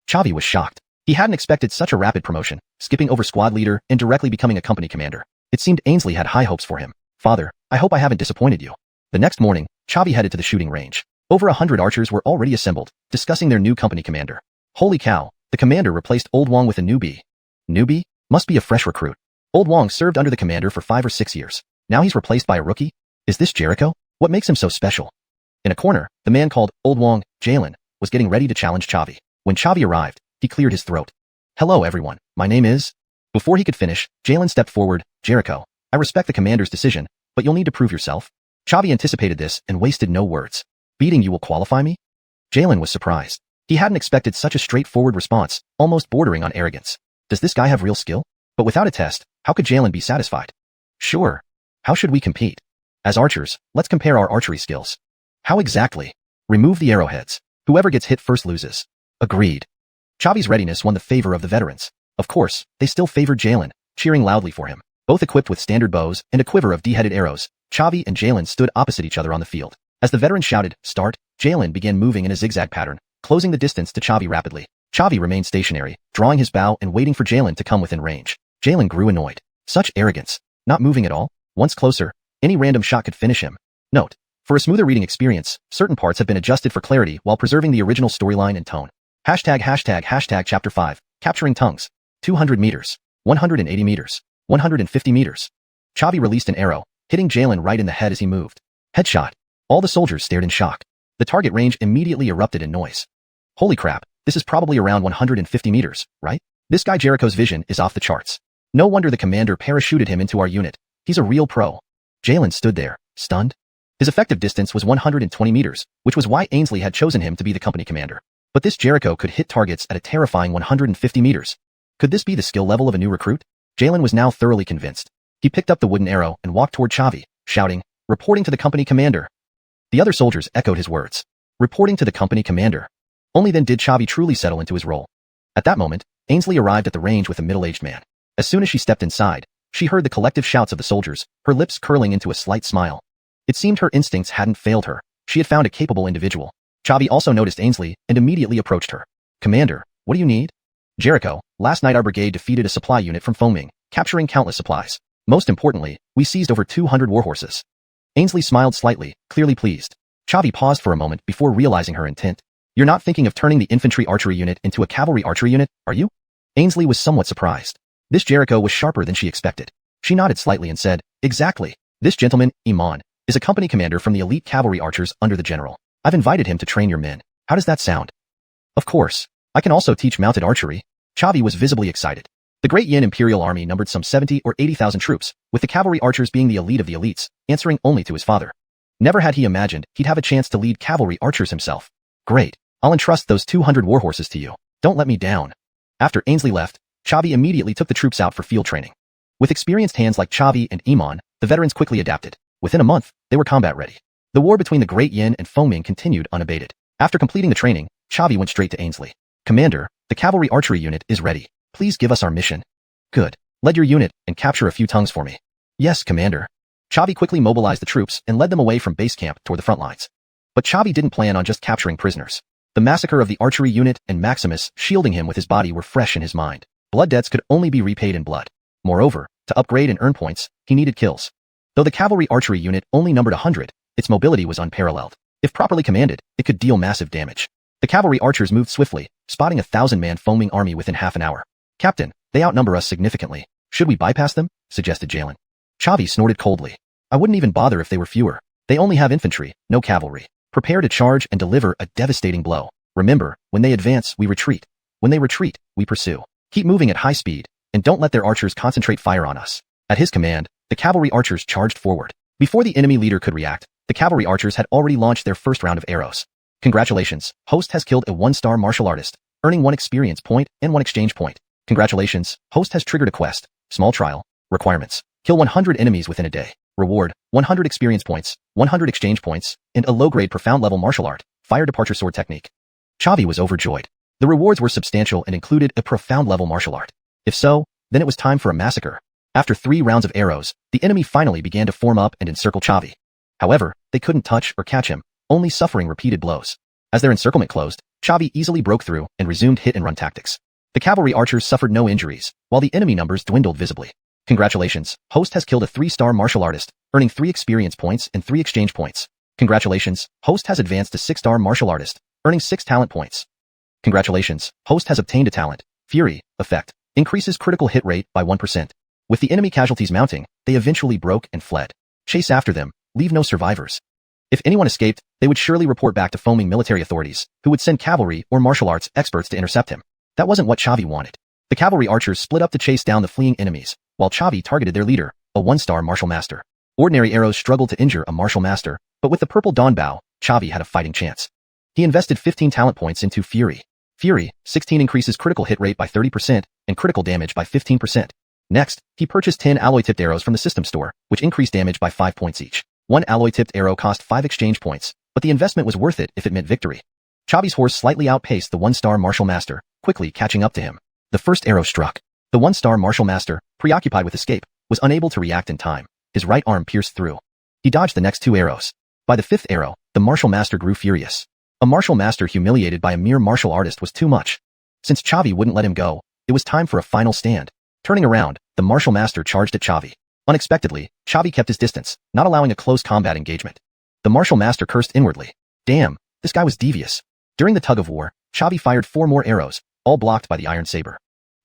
Chavi was shocked. He hadn't expected such a rapid promotion, skipping over squad leader and directly becoming a company commander. It seemed Ainsley had high hopes for him. Father, I hope I haven't disappointed you. The next morning, Chavi headed to the shooting range. Over 100 archers were already assembled, discussing their new company commander. Holy cow, the commander replaced Old Wong with a newbie. Newbie? Must be a fresh recruit. Old Wong served under the commander for 5 or 6 years. Now he's replaced by a rookie? Is this Jericho? What makes him so special? In a corner, the man called Old Wong, Jalen, was getting ready to challenge Chavi. When Chavi arrived, he cleared his throat. Hello everyone, my name is... Before he could finish, Jalen stepped forward. Jericho, I respect the commander's decision, but you'll need to prove yourself. Chavi anticipated this and wasted no words. Beating you will qualify me? Jalen was surprised. He hadn't expected such a straightforward response, almost bordering on arrogance. Does this guy have real skill? But without a test, how could Jalen be satisfied? Sure. How should we compete? As archers, let's compare our archery skills. How exactly? Remove the arrowheads. Whoever gets hit first loses. Agreed. Chavi's readiness won the favor of the veterans. Of course, they still favored Jalen, cheering loudly for him. Both equipped with standard bows and a quiver of D-headed arrows, Chavi and Jalen stood opposite each other on the field. As the veterans shouted, start, Jalen began moving in a zigzag pattern, closing the distance to Chavi rapidly. Chavi remained stationary, drawing his bow and waiting for Jalen to come within range. Jalen grew annoyed. Such arrogance. Not moving at all. Once closer, any random shot could finish him. Note: for a smoother reading experience, certain parts have been adjusted for clarity while preserving the original storyline and tone. ####Chapter 5, Capturing Tongues. 200 meters. 180 meters. 150 meters. Chavi released an arrow, hitting Jalen right in the head as he moved. Headshot. All the soldiers stared in shock. The target range immediately erupted in noise. Holy crap, this is probably around 150 meters, right? This guy Jericho's vision is off the charts. No wonder the commander parachuted him into our unit. He's a real pro. Jalen stood there, stunned. His effective distance was 120 meters, which was why Ainsley had chosen him to be the company commander. But this Jericho could hit targets at a terrifying 150 meters. Could this be the skill level of a new recruit? Jalen was now thoroughly convinced. He picked up the wooden arrow and walked toward Chavi, shouting, reporting to the company commander. The other soldiers echoed his words. Reporting to the company commander. Only then did Chavi truly settle into his role. At that moment, Ainsley arrived at the range with a middle-aged man. As soon as she stepped inside, she heard the collective shouts of the soldiers, her lips curling into a slight smile. It seemed her instincts hadn't failed her. She had found a capable individual. Chavi also noticed Ainsley and immediately approached her. Commander, what do you need? Jericho, last night our brigade defeated a supply unit from Fengming, capturing countless supplies. Most importantly, we seized over 200 warhorses. Ainsley smiled slightly, clearly pleased. Chavi paused for a moment before realizing her intent. You're not thinking of turning the infantry archery unit into a cavalry archery unit, are you? Ainsley was somewhat surprised. This Jericho was sharper than she expected. She nodded slightly and said, exactly. This gentleman, Iman, is a company commander from the elite cavalry archers under the general. I've invited him to train your men. How does that sound? Of course. I can also teach mounted archery. Chavi was visibly excited. The Great Yin Imperial Army numbered some 70 or 80,000 troops, with the cavalry archers being the elite of the elites, answering only to his father. Never had he imagined he'd have a chance to lead cavalry archers himself. Great. I'll entrust those 200 warhorses to you. Don't let me down. After Ainsley left, Chavi immediately took the troops out for field training. With experienced hands like Chavi and Iman, the veterans quickly adapted. Within a month, they were combat ready. The war between the Great Yin and Fengming continued unabated. After completing the training, Chavi went straight to Ainsley. Commander, the cavalry archery unit is ready. Please give us our mission. Good. Lead your unit and capture a few tongues for me. Yes, Commander. Chavi quickly mobilized the troops and led them away from base camp toward the front lines. But Chavi didn't plan on just capturing prisoners. The massacre of the archery unit and Maximus shielding him with his body were fresh in his mind. Blood debts could only be repaid in blood. Moreover, to upgrade and earn points, he needed kills. Though the cavalry archery unit only numbered 100, its mobility was unparalleled. If properly commanded, it could deal massive damage. The cavalry archers moved swiftly, spotting a 1,000-man Fengming army within half an hour. Captain, they outnumber us significantly. Should we bypass them? Suggested Jalen. Chavi snorted coldly. I wouldn't even bother if they were fewer. They only have infantry, no cavalry. Prepare to charge and deliver a devastating blow. Remember, when they advance, we retreat. When they retreat, we pursue. Keep moving at high speed, and don't let their archers concentrate fire on us. At his command, the cavalry archers charged forward. Before the enemy leader could react, the cavalry archers had already launched their first round of arrows. Congratulations, host has killed a 1-star martial artist, earning 1 experience point and 1 exchange point. Congratulations, host has triggered a quest. Small trial. Requirements. Kill 100 enemies within a day. Reward, 100 experience points, 100 exchange points, and a low-grade profound level martial art, fire departure sword technique. Chavi was overjoyed. The rewards were substantial and included a profound level martial art. If so, then it was time for a massacre. After 3 rounds of arrows, the enemy finally began to form up and encircle Chavi. However, they couldn't touch or catch him, only suffering repeated blows. As their encirclement closed, Chavi easily broke through and resumed hit-and-run tactics. The cavalry archers suffered no injuries, while the enemy numbers dwindled visibly. Congratulations, host has killed a 3-star martial artist, earning 3 experience points and 3 exchange points. Congratulations, host has advanced to 6-star martial artist, earning 6 talent points. Congratulations, host has obtained a talent. Fury, effect, increases critical hit rate by 1%. With the enemy casualties mounting, they eventually broke and fled. Chase after them, leave no survivors. If anyone escaped, they would surely report back to Fengming military authorities, who would send cavalry or martial arts experts to intercept him. That wasn't what Chavi wanted. The cavalry archers split up to chase down the fleeing enemies, while Chavi targeted their leader, a 1-star martial master. Ordinary arrows struggled to injure a martial master, but with the purple dawn bow, Chavi had a fighting chance. He invested 15 talent points into Fury. Fury, 16 increases critical hit rate by 30% and critical damage by 15%. Next, he purchased 10 alloy-tipped arrows from the system store, which increased damage by 5 points each. 1 alloy-tipped arrow cost 5 exchange points, but the investment was worth it if it meant victory. Chavi's horse slightly outpaced the 1-star martial master, quickly catching up to him. The first arrow struck. The 1-star martial master, preoccupied with escape, was unable to react in time. His right arm pierced through. He dodged the next 2 arrows. By the 5th arrow, the martial master grew furious. A martial master humiliated by a mere martial artist was too much. Since Chavi wouldn't let him go, it was time for a final stand. Turning around, the martial master charged at Chavi. Unexpectedly, Chavi kept his distance, not allowing a close combat engagement. The martial master cursed inwardly. Damn, this guy was devious. During the tug-of-war, Chavi fired 4 more arrows, all blocked by the iron saber.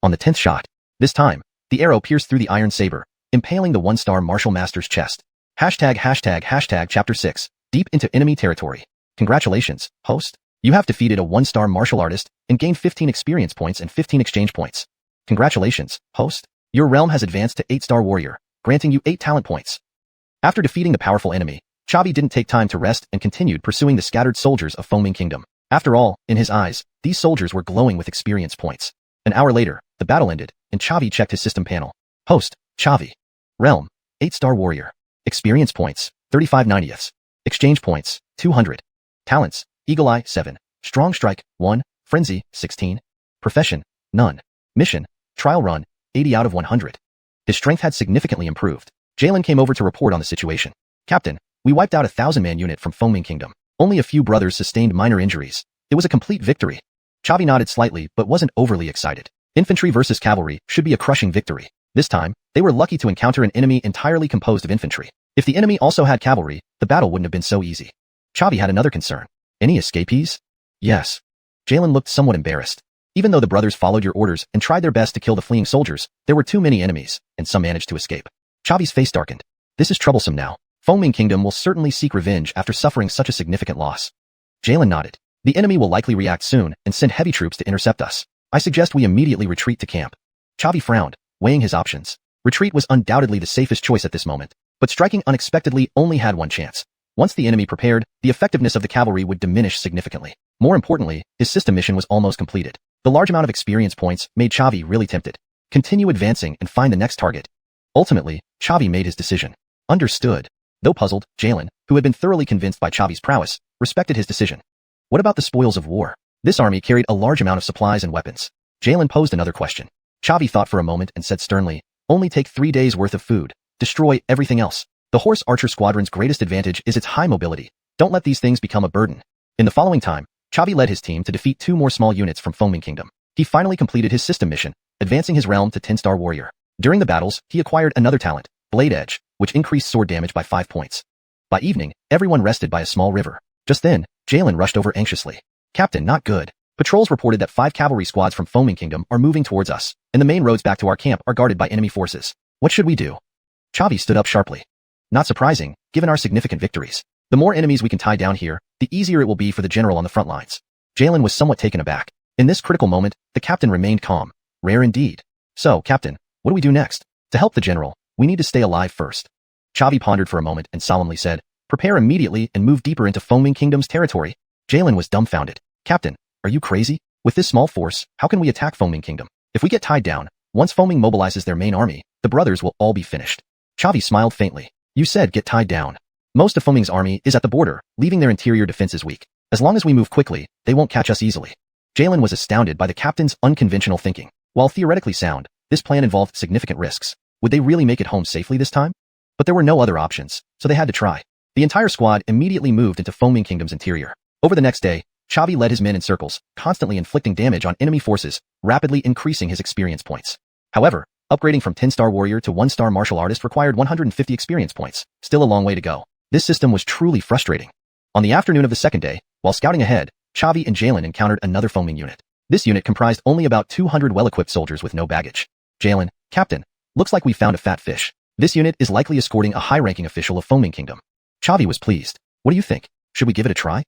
On the 10th shot, this time, the arrow pierced through the iron saber, impaling the 1-star martial master's chest. ##### Chapter 6, Deep into Enemy Territory. Congratulations, host. You have defeated a 1-star martial artist and gained 15 experience points and 15 exchange points. Congratulations, host. Your realm has advanced to 8-star warrior, granting you 8 talent points. After defeating the powerful enemy, Chavi didn't take time to rest and continued pursuing the scattered soldiers of Fengming Kingdom. After all, in his eyes, these soldiers were glowing with experience points. An hour later, the battle ended, and Chavi checked his system panel. Host, Chavi. Realm, 8-star warrior. Experience points, 35/90ths. Exchange points, 200. Talents, Eagle Eye, 7. Strong Strike, 1. Frenzy, 16. Profession, none. Mission, Trial Run, 80 out of 100. His strength had significantly improved. Jalen came over to report on the situation. Captain, we wiped out a 1,000-man unit from Fengming Kingdom. Only a few brothers sustained minor injuries. It was a complete victory. Chavi nodded slightly but wasn't overly excited. Infantry versus cavalry should be a crushing victory. This time, They were lucky to encounter an enemy entirely composed of infantry. If the enemy also had cavalry, the battle wouldn't have been so easy. Chavi had another concern. Any escapees? Yes. Jalen looked somewhat embarrassed. Even though the brothers followed your orders and tried their best to kill the fleeing soldiers, there were too many enemies, and some managed to escape. Chavi's face darkened. This is troublesome now. Fengming Kingdom will certainly seek revenge after suffering such a significant loss. Jalen nodded. The enemy will likely react soon and send heavy troops to intercept us. I suggest we immediately retreat to camp. Chavi frowned, weighing his options. Retreat was undoubtedly the safest choice at this moment, but striking unexpectedly only had one chance. Once the enemy prepared, the effectiveness of the cavalry would diminish significantly. More importantly, his system mission was almost completed. The large amount of experience points made Chavi really tempted. Continue advancing and find the next target. Ultimately, Chavi made his decision. Understood. Though puzzled, Jalen, who had been thoroughly convinced by Chavi's prowess, respected his decision. What about the spoils of war? This army carried a large amount of supplies and weapons. Jalen posed another question. Chavi thought for a moment and said sternly, only take 3 days worth of food. Destroy everything else. The Horse Archer Squadron's greatest advantage is its high mobility. Don't let these things become a burden. In the following time, Chavi led his team to defeat 2 more small units from Fengming Kingdom. He finally completed his system mission, advancing his realm to 10-star warrior. During the battles, he acquired another talent, Blade Edge, which increased sword damage by 5 points. By evening, everyone rested by a small river. Just then, Jalen rushed over anxiously. Captain, not good. Patrols reported that 5 cavalry squads from Fengming Kingdom are moving towards us, and the main roads back to our camp are guarded by enemy forces. What should we do? Chavi stood up sharply. Not surprising, given our significant victories. The more enemies we can tie down here, the easier it will be for the general on the front lines. Jalen was somewhat taken aback. In this critical moment, the captain remained calm. Rare indeed. So, Captain, what do we do next? To help the general, we need to stay alive first. Chavi pondered for a moment and solemnly said, prepare immediately and move deeper into Fengming Kingdom's territory. Jalen was dumbfounded. Captain, are you crazy? With this small force, how can we attack Fengming Kingdom? If we get tied down, once Fengming mobilizes their main army, the brothers will all be finished. Chavi smiled faintly. You said get tied down. Most of Fengming's army is at the border, leaving their interior defenses weak. As long as we move quickly, they won't catch us easily. Jalen was astounded by the captain's unconventional thinking. While theoretically sound, this plan involved significant risks. Would they really make it home safely this time? But there were no other options, so they had to try. The entire squad immediately moved into Fengming Kingdom's interior. Over the next day, Chavi led his men in circles, constantly inflicting damage on enemy forces, rapidly increasing his experience points. However, upgrading from 10-star warrior to 1-star martial artist required 150 experience points, still a long way to go. This system was truly frustrating. On the afternoon of the second day, while scouting ahead, Chavi and Jalen encountered another Fengming unit. This unit comprised only about 200 well-equipped soldiers with no baggage. Jalen, Captain, looks like we found a fat fish. This unit is likely escorting a high-ranking official of Fengming Kingdom. Chavi was pleased. What do you think? Should we give it a try?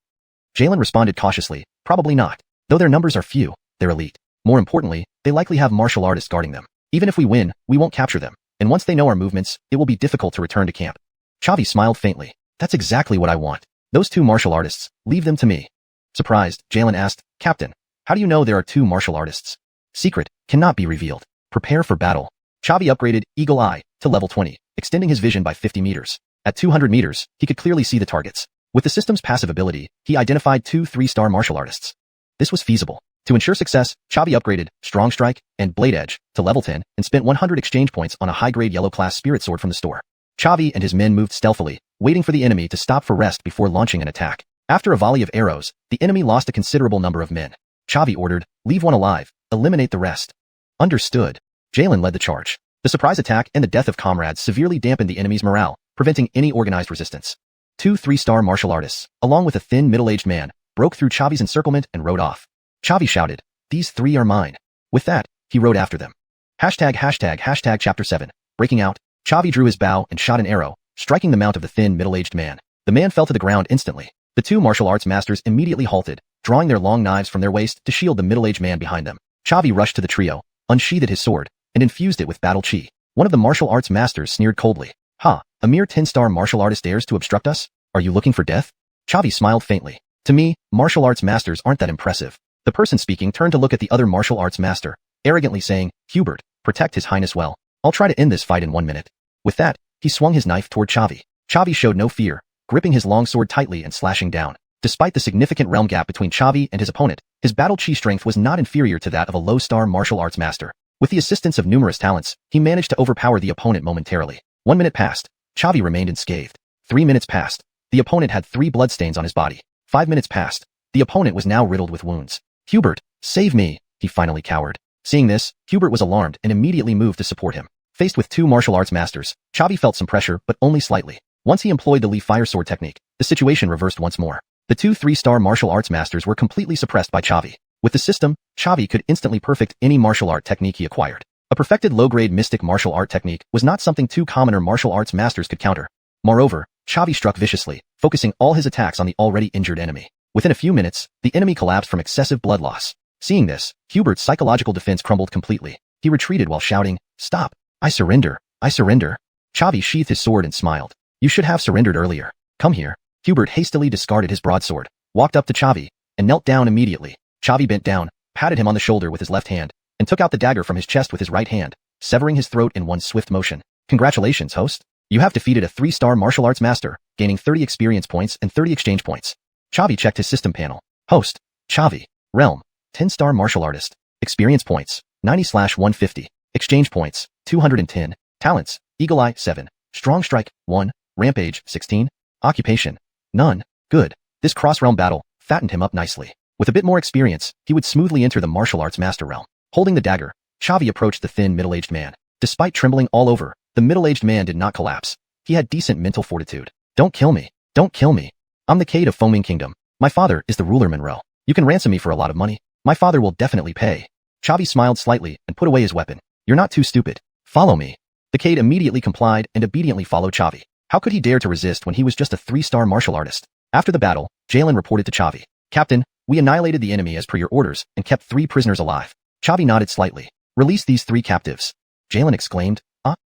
Jalen responded cautiously, probably not. Though their numbers are few, they're elite. More importantly, they likely have martial artists guarding them. Even if we win, we won't capture them, and once they know our movements, it will be difficult to return to camp. Chavi smiled faintly. That's exactly what I want. Those 2 martial artists, leave them to me. Surprised, Jalen asked, Captain, how do you know there are 2 martial artists? Secret, cannot be revealed. Prepare for battle. Chavi upgraded Eagle Eye to level 20, extending his vision by 50 meters. At 200 meters, he could clearly see the targets. With the system's passive ability, he identified 2 3-star martial artists. This was feasible. To ensure success, Chavi upgraded Strong Strike and Blade Edge to level 10 and spent 100 exchange points on a high-grade yellow-class spirit sword from the store. Chavi and his men moved stealthily, waiting for the enemy to stop for rest before launching an attack. After a volley of arrows, the enemy lost a considerable number of men. Chavi ordered, leave one alive, eliminate the rest. Understood. Jalen led the charge. The surprise attack and the death of comrades severely dampened the enemy's morale, preventing any organized resistance. 2 3-star martial artists, along with a thin middle-aged man, broke through Chavi's encirclement and rode off. Chavi shouted, these 3 are mine. With that, he rode after them. ####Chapter 7. Breaking out, Chavi drew his bow and shot an arrow, striking the mount of the thin middle-aged man. The man fell to the ground instantly. The 2 martial arts masters immediately halted, drawing their long knives from their waist to shield the middle-aged man behind them. Chavi rushed to the trio, unsheathed his sword, and infused it with battle chi. One of the martial arts masters sneered coldly. Ha, a mere 10-star martial artist dares to obstruct us? Are you looking for death? Chavi smiled faintly. To me, martial arts masters aren't that impressive. The person speaking turned to look at the other martial arts master, arrogantly saying, Hubert, protect His Highness well. I'll try to end this fight in 1 minute. With that, he swung his knife toward Chavi. Chavi showed no fear, gripping his long sword tightly and slashing down. Despite the significant realm gap between Chavi and his opponent, his battle chi strength was not inferior to that of a low-star martial arts master. With the assistance of numerous talents, he managed to overpower the opponent momentarily. 1 minute passed. Chavi remained unscathed. 3 minutes passed. The opponent had 3 bloodstains on his body. 5 minutes passed. The opponent was now riddled with wounds. Hubert, save me, he finally cowered. Seeing this, Hubert was alarmed and immediately moved to support him. Faced with two martial arts masters, Chavi felt some pressure, but only slightly. Once he employed the Lee Fire Sword technique, the situation reversed once more. The two 3-star martial arts masters were completely suppressed by Chavi. With the system, Chavi could instantly perfect any martial art technique he acquired. A perfected low-grade mystic martial art technique was not something two commoner martial arts masters could counter. Moreover, Chavi struck viciously, focusing all his attacks on the already injured enemy. Within a few minutes, the enemy collapsed from excessive blood loss. Seeing this, Hubert's psychological defense crumbled completely. He retreated while shouting, "Stop! I surrender! I surrender!" Chavi sheathed his sword and smiled. "You should have surrendered earlier. Come here." Hubert hastily discarded his broadsword, walked up to Chavi, and knelt down immediately. Chavi bent down, patted him on the shoulder with his left hand, and took out the dagger from his chest with his right hand, severing his throat in one swift motion. "Congratulations, host. You have defeated a 3-star martial arts master, gaining 30 experience points and 30 exchange points." Chavi checked his system panel. Host, Chavi. Realm, 10-star martial artist. Experience points, 90/150. Exchange points, 210. Talents, Eagle Eye, 7. Strong Strike, 1. Rampage, 16. Occupation, none. Good. This cross-realm battle fattened him up nicely. With a bit more experience, he would smoothly enter the martial arts master realm. Holding the dagger, Chavi approached the thin, middle-aged man. Despite trembling all over, the middle-aged man did not collapse. He had decent mental fortitude. "Don't kill me. Don't kill me. I'm the Cade of Foaming Kingdom. My father is the ruler Monroe. You can ransom me for a lot of money. My father will definitely pay." Chavi smiled slightly and put away his weapon. "You're not too stupid. Follow me." The Cade immediately complied and obediently followed Chavi. How could he dare to resist when he was just a 3-star martial artist? After the battle, Jalen reported to Chavi. "Captain, we annihilated the enemy as per your orders and kept 3 prisoners alive." Chavi nodded slightly. "Release these 3 captives." Jalen exclaimed,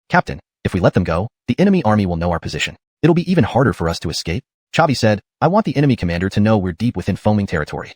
Captain, if we let them go, the enemy army will know our position. It'll be even harder for us to escape." Chavi said, "I want the enemy commander to know we're deep within Foaming territory."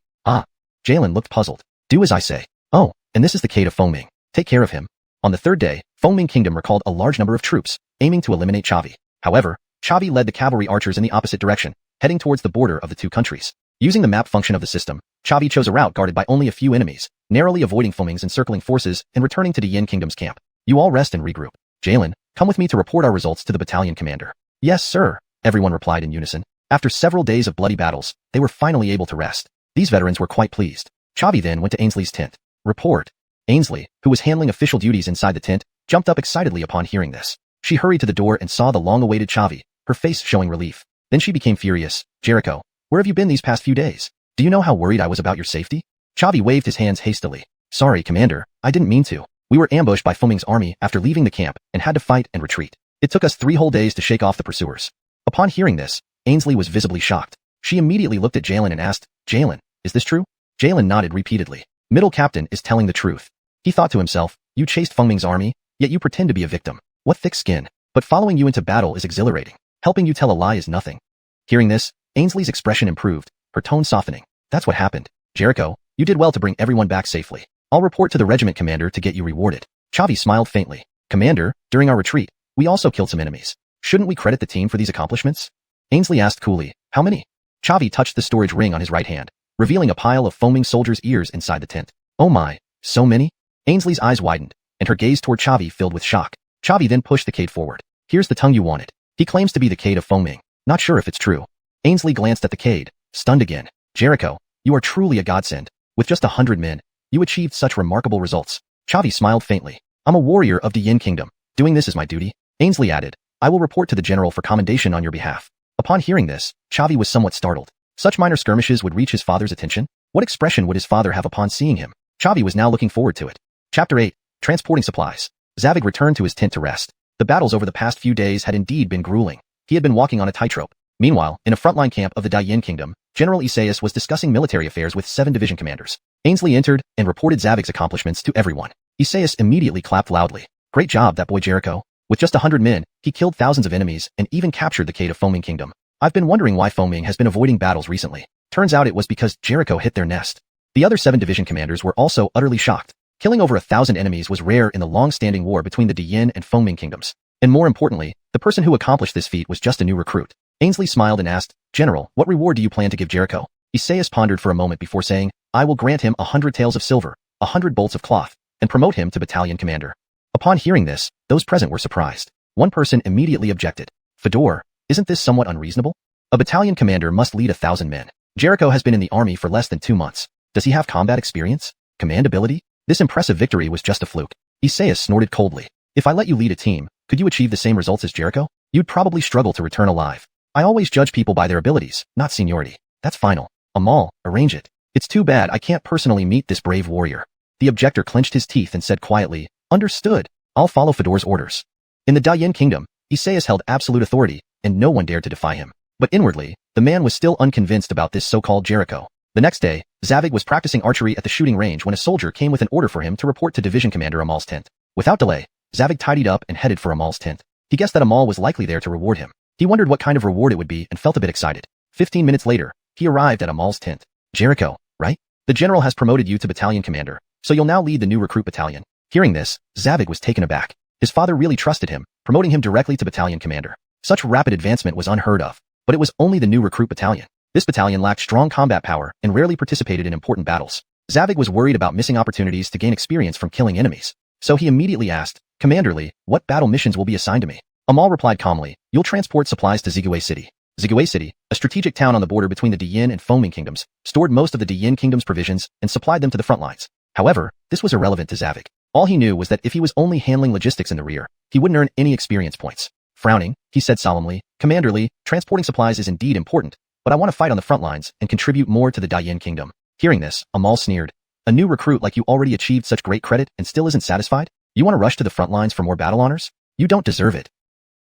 Jalen looked puzzled. "Do as I say." "Oh, and this is the Cade of Foaming. Take care of him." On the 3rd day, Foaming Kingdom recalled a large number of troops, aiming to eliminate Chavi. However, Chavi led the cavalry archers in the opposite direction, heading towards the border of the two countries. Using the map function of the system, Chavi chose a route guarded by only a few enemies, narrowly avoiding Foaming's encircling forces and returning to the Yin Kingdom's camp. "You all rest and regroup. Jalen, come with me to report our results to the battalion commander." "Yes, sir," everyone replied in unison. After several days of bloody battles, they were finally able to rest. These veterans were quite pleased. Chavi then went to Ainsley's tent. "Report." Ainsley, who was handling official duties inside the tent, jumped up excitedly upon hearing this. She hurried to the door and saw the long-awaited Chavi, her face showing relief. Then she became furious. "Jericho, where have you been these past few days? Do you know how worried I was about your safety?" Chavi waved his hands hastily. "Sorry, Commander, I didn't mean to. We were ambushed by Foaming's army after leaving the camp and had to fight and retreat. It took us 3 whole days to shake off the pursuers." Upon hearing this, Ainsley was visibly shocked. She immediately looked at Jalen and asked, "Jalen, is this true?" Jalen nodded repeatedly. Middle Captain is telling the truth. He thought to himself, "You chased Foaming's army, yet you pretend to be a victim. What thick skin. But following you into battle is exhilarating. Helping you tell a lie is nothing." Hearing this, Ainsley's expression improved, her tone softening. "That's what happened. Jericho, you did well to bring everyone back safely. I'll report to the regiment commander to get you rewarded." Chavi smiled faintly. "Commander, during our retreat, we also killed some enemies. Shouldn't we credit the team for these accomplishments?" Ainsley asked coolly, "How many?" Chavi touched the storage ring on his right hand, revealing a pile of Foaming soldiers' ears inside the tent. "Oh my, so many?" Ainsley's eyes widened, and her gaze toward Chavi filled with shock. Chavi then pushed the Cade forward. "Here's the tongue you wanted. He claims to be the Cade of Foaming. Not sure if it's true." Ainsley glanced at the Cade, stunned again. "Jericho, you are truly a godsend. With just 100 men, you achieved such remarkable results." Chavi smiled faintly. "I'm a warrior of the Yin Kingdom. Doing this is my duty." Ainsley added, "I will report to the general for commendation on your behalf." Upon hearing this, Chavi was somewhat startled. Such minor skirmishes would reach his father's attention? What expression would his father have upon seeing him? Chavi was now looking forward to it. Chapter 8. Transporting supplies. Zavig returned to his tent to rest. The battles over the past few days had indeed been grueling. He had been walking on a tightrope. Meanwhile, in a frontline camp of the Daiyin Kingdom, General Isaias was discussing military affairs with 7 division commanders. Ainsley entered and reported Zavig's accomplishments to everyone. Isaias immediately clapped loudly. "Great job, that boy Jericho. With just 100 men, he killed thousands of enemies and even captured the Cade of Foaming Kingdom. I've been wondering why Foaming has been avoiding battles recently. Turns out it was because Jericho hit their nest." The other 7 division commanders were also utterly shocked. Killing over 1,000 enemies was rare in the long-standing war between the Daiyin and Foaming kingdoms. And more importantly, the person who accomplished this feat was just a new recruit. Ainsley smiled and asked, "General, what reward do you plan to give Jericho?" Isaias pondered for a moment before saying, "I will grant him 100 taels of silver, 100 bolts of cloth, and promote him to battalion commander." Upon hearing this, those present were surprised. One person immediately objected. "Fedor, isn't this somewhat unreasonable? A battalion commander must lead 1,000 men. Jericho has been in the army for less than 2 months. Does he have combat experience? Command ability? This impressive victory was just a fluke." Isaias snorted coldly. If I let you lead a team, could you achieve the same results as Jericho? You'd probably struggle to return alive. I always judge people by their abilities, not seniority. That's final. Amal, arrange it. It's too bad I can't personally meet this brave warrior. The objector clenched his teeth and said quietly, understood. I'll follow Fedor's orders. In the Daiyin Kingdom, Isaias held absolute authority, and no one dared to defy him. But inwardly, the man was still unconvinced about this so-called Jericho. The next day, Zavig was practicing archery at the shooting range when a soldier came with an order for him to report to Division Commander Amal's tent. Without delay, Zavig tidied up and headed for Amal's tent. He guessed that Amal was likely there to reward him. He wondered what kind of reward it would be and felt a bit excited. 15 minutes later, he arrived at Amal's tent. Jericho, right? The general has promoted you to battalion commander, so you'll now lead the new recruit battalion. Hearing this, Zavig was taken aback. His father really trusted him, promoting him directly to battalion commander. Such rapid advancement was unheard of, but it was only the new recruit battalion. This battalion lacked strong combat power and rarely participated in important battles. Zavig was worried about missing opportunities to gain experience from killing enemies. So he immediately asked, Commanderly, what battle missions will be assigned to me? Amal replied calmly, you'll transport supplies to Zigui City. Zigui City, a strategic town on the border between the Daiyin and Fengming kingdoms, stored most of the Daiyin kingdom's provisions and supplied them to the front lines. However, this was irrelevant to Zavig. All he knew was that if he was only handling logistics in the rear, he wouldn't earn any experience points. Frowning, he said solemnly, Commanderly, transporting supplies is indeed important, but I want to fight on the front lines and contribute more to the Daiyin kingdom. Hearing this, Amal sneered. A new recruit like you already achieved such great credit and still isn't satisfied? You want to rush to the front lines for more battle honors? You don't deserve it.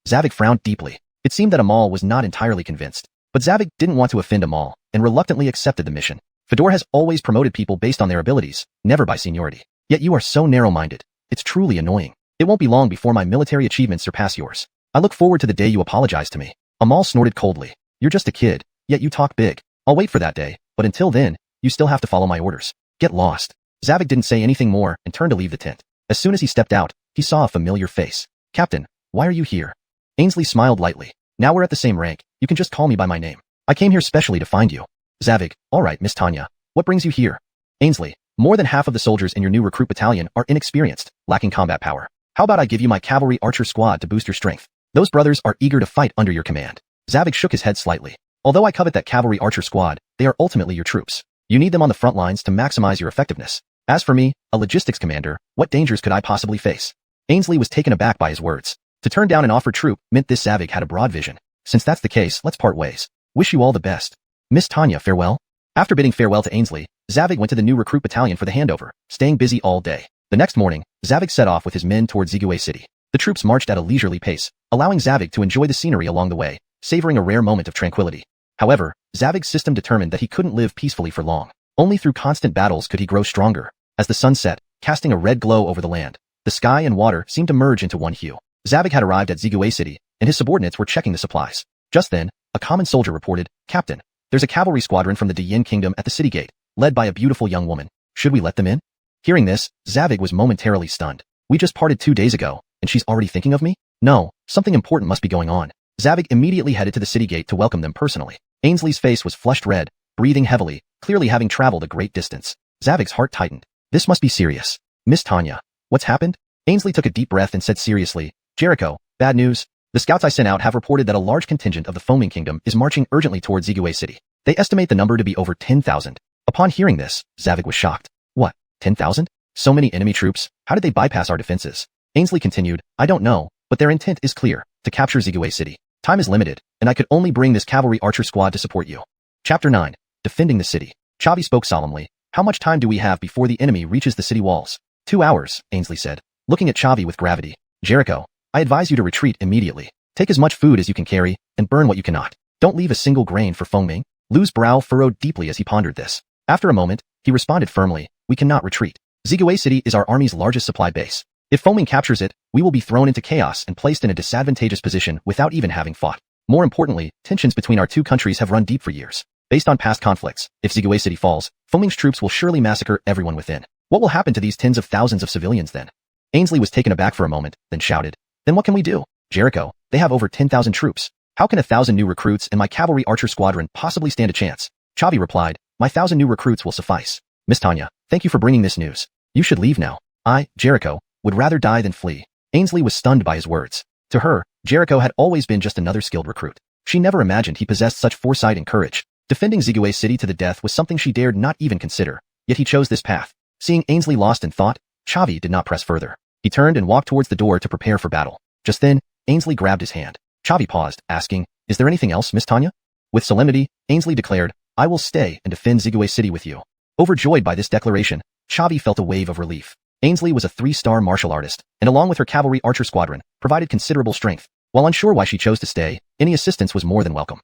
Zavig frowned deeply. It seemed that Amal was not entirely convinced. But Zavig didn't want to offend Amal and reluctantly accepted the mission. Fedor has always promoted people based on their abilities, never by seniority. Yet you are so narrow-minded. It's truly annoying. It won't be long before my military achievements surpass yours. I look forward to the day you apologize to me. Amal snorted coldly. You're just a kid, yet you talk big. I'll wait for that day, but until then, you still have to follow my orders. Get lost. Zavig didn't say anything more and turned to leave the tent. As soon as he stepped out, he saw a familiar face. Captain, why are you here? Ainsley smiled lightly. Now we're at the same rank. You can just call me by my name. I came here specially to find you. Zavig, all right, Miss Tanya. What brings you here? Ainsley, more than half of the soldiers in your new recruit battalion are inexperienced, lacking combat power. How about I give you my cavalry archer squad to boost your strength? Those brothers are eager to fight under your command. Zavig shook his head slightly. Although I covet that cavalry archer squad, they are ultimately your troops. You need them on the front lines to maximize your effectiveness. As for me, a logistics commander, what dangers could I possibly face? Ainsley was taken aback by his words. To turn down an offered troop meant this Zavig had a broad vision. Since that's the case, let's part ways. Wish you all the best. Miss Tanya, farewell. After bidding farewell to Ainsley, Zavig went to the new recruit battalion for the handover, staying busy all day. The next morning, Zavig set off with his men towards Zigui City. The troops marched at a leisurely pace, allowing Zavig to enjoy the scenery along the way, savoring a rare moment of tranquility. However, Zavig's system determined that he couldn't live peacefully for long. Only through constant battles could he grow stronger. As the sun set, casting a red glow over the land, the sky and water seemed to merge into one hue. Zavig had arrived at Zigui City, and his subordinates were checking the supplies. Just then, a common soldier reported, Captain, there's a cavalry squadron from the Daiyin Kingdom at the city gate, led by a beautiful young woman. Should we let them in? Hearing this, Zavig was momentarily stunned. We just parted 2 days ago, and she's already thinking of me? No, something important must be going on. Zavig immediately headed to the city gate to welcome them personally. Ainsley's face was flushed red, breathing heavily, clearly having traveled a great distance. Zavig's heart tightened. This must be serious. Miss Tanya, what's happened? Ainsley took a deep breath and said seriously, Jericho, bad news. The scouts I sent out have reported that a large contingent of the Fengming Kingdom is marching urgently towards Zigui City. They estimate the number to be over 10,000. Upon hearing this, Zavig was shocked. What, 10,000? So many enemy troops? How did they bypass our defenses? Ainsley continued, I don't know, but their intent is clear, to capture Zigui City. Time is limited, and I could only bring this cavalry archer squad to support you. Chapter 9. Defending the city. Chavi spoke solemnly. How much time do we have before the enemy reaches the city walls? 2 hours, Ainsley said, looking at Chavi with gravity. Jericho, I advise you to retreat immediately. Take as much food as you can carry, and burn what you cannot. Don't leave a single grain for Fengming. Lu's brow furrowed deeply as he pondered this. After a moment, he responded firmly, we cannot retreat. Zigui City is our army's largest supply base. If Fengming captures it, we will be thrown into chaos and placed in a disadvantageous position without even having fought. More importantly, tensions between our two countries have run deep for years. Based on past conflicts, if Zigui City falls, Fengming's troops will surely massacre everyone within. What will happen to these tens of thousands of civilians then? Ainsley was taken aback for a moment, then shouted, then what can we do? Jericho, they have over 10,000 troops. How can 1,000 new recruits and my cavalry archer squadron possibly stand a chance? Chavi replied, my 1,000 new recruits will suffice. Miss Tanya, thank you for bringing this news. You should leave now. I, Jericho, would rather die than flee. Ainsley was stunned by his words. To her, Jericho had always been just another skilled recruit. She never imagined he possessed such foresight and courage. Defending Zigui City to the death was something she dared not even consider, yet he chose this path. Seeing Ainsley lost in thought, Chavi did not press further. He turned and walked towards the door to prepare for battle. Just then, Ainsley grabbed his hand. Chavi paused, asking, "Is there anything else, Miss Tanya?" With solemnity, Ainsley declared, "I will stay and defend Zigue City with you." Overjoyed by this declaration, Chavi felt a wave of relief. Ainsley was a 3-star martial artist, and along with her cavalry archer squadron, provided considerable strength. While unsure why she chose to stay, any assistance was more than welcome.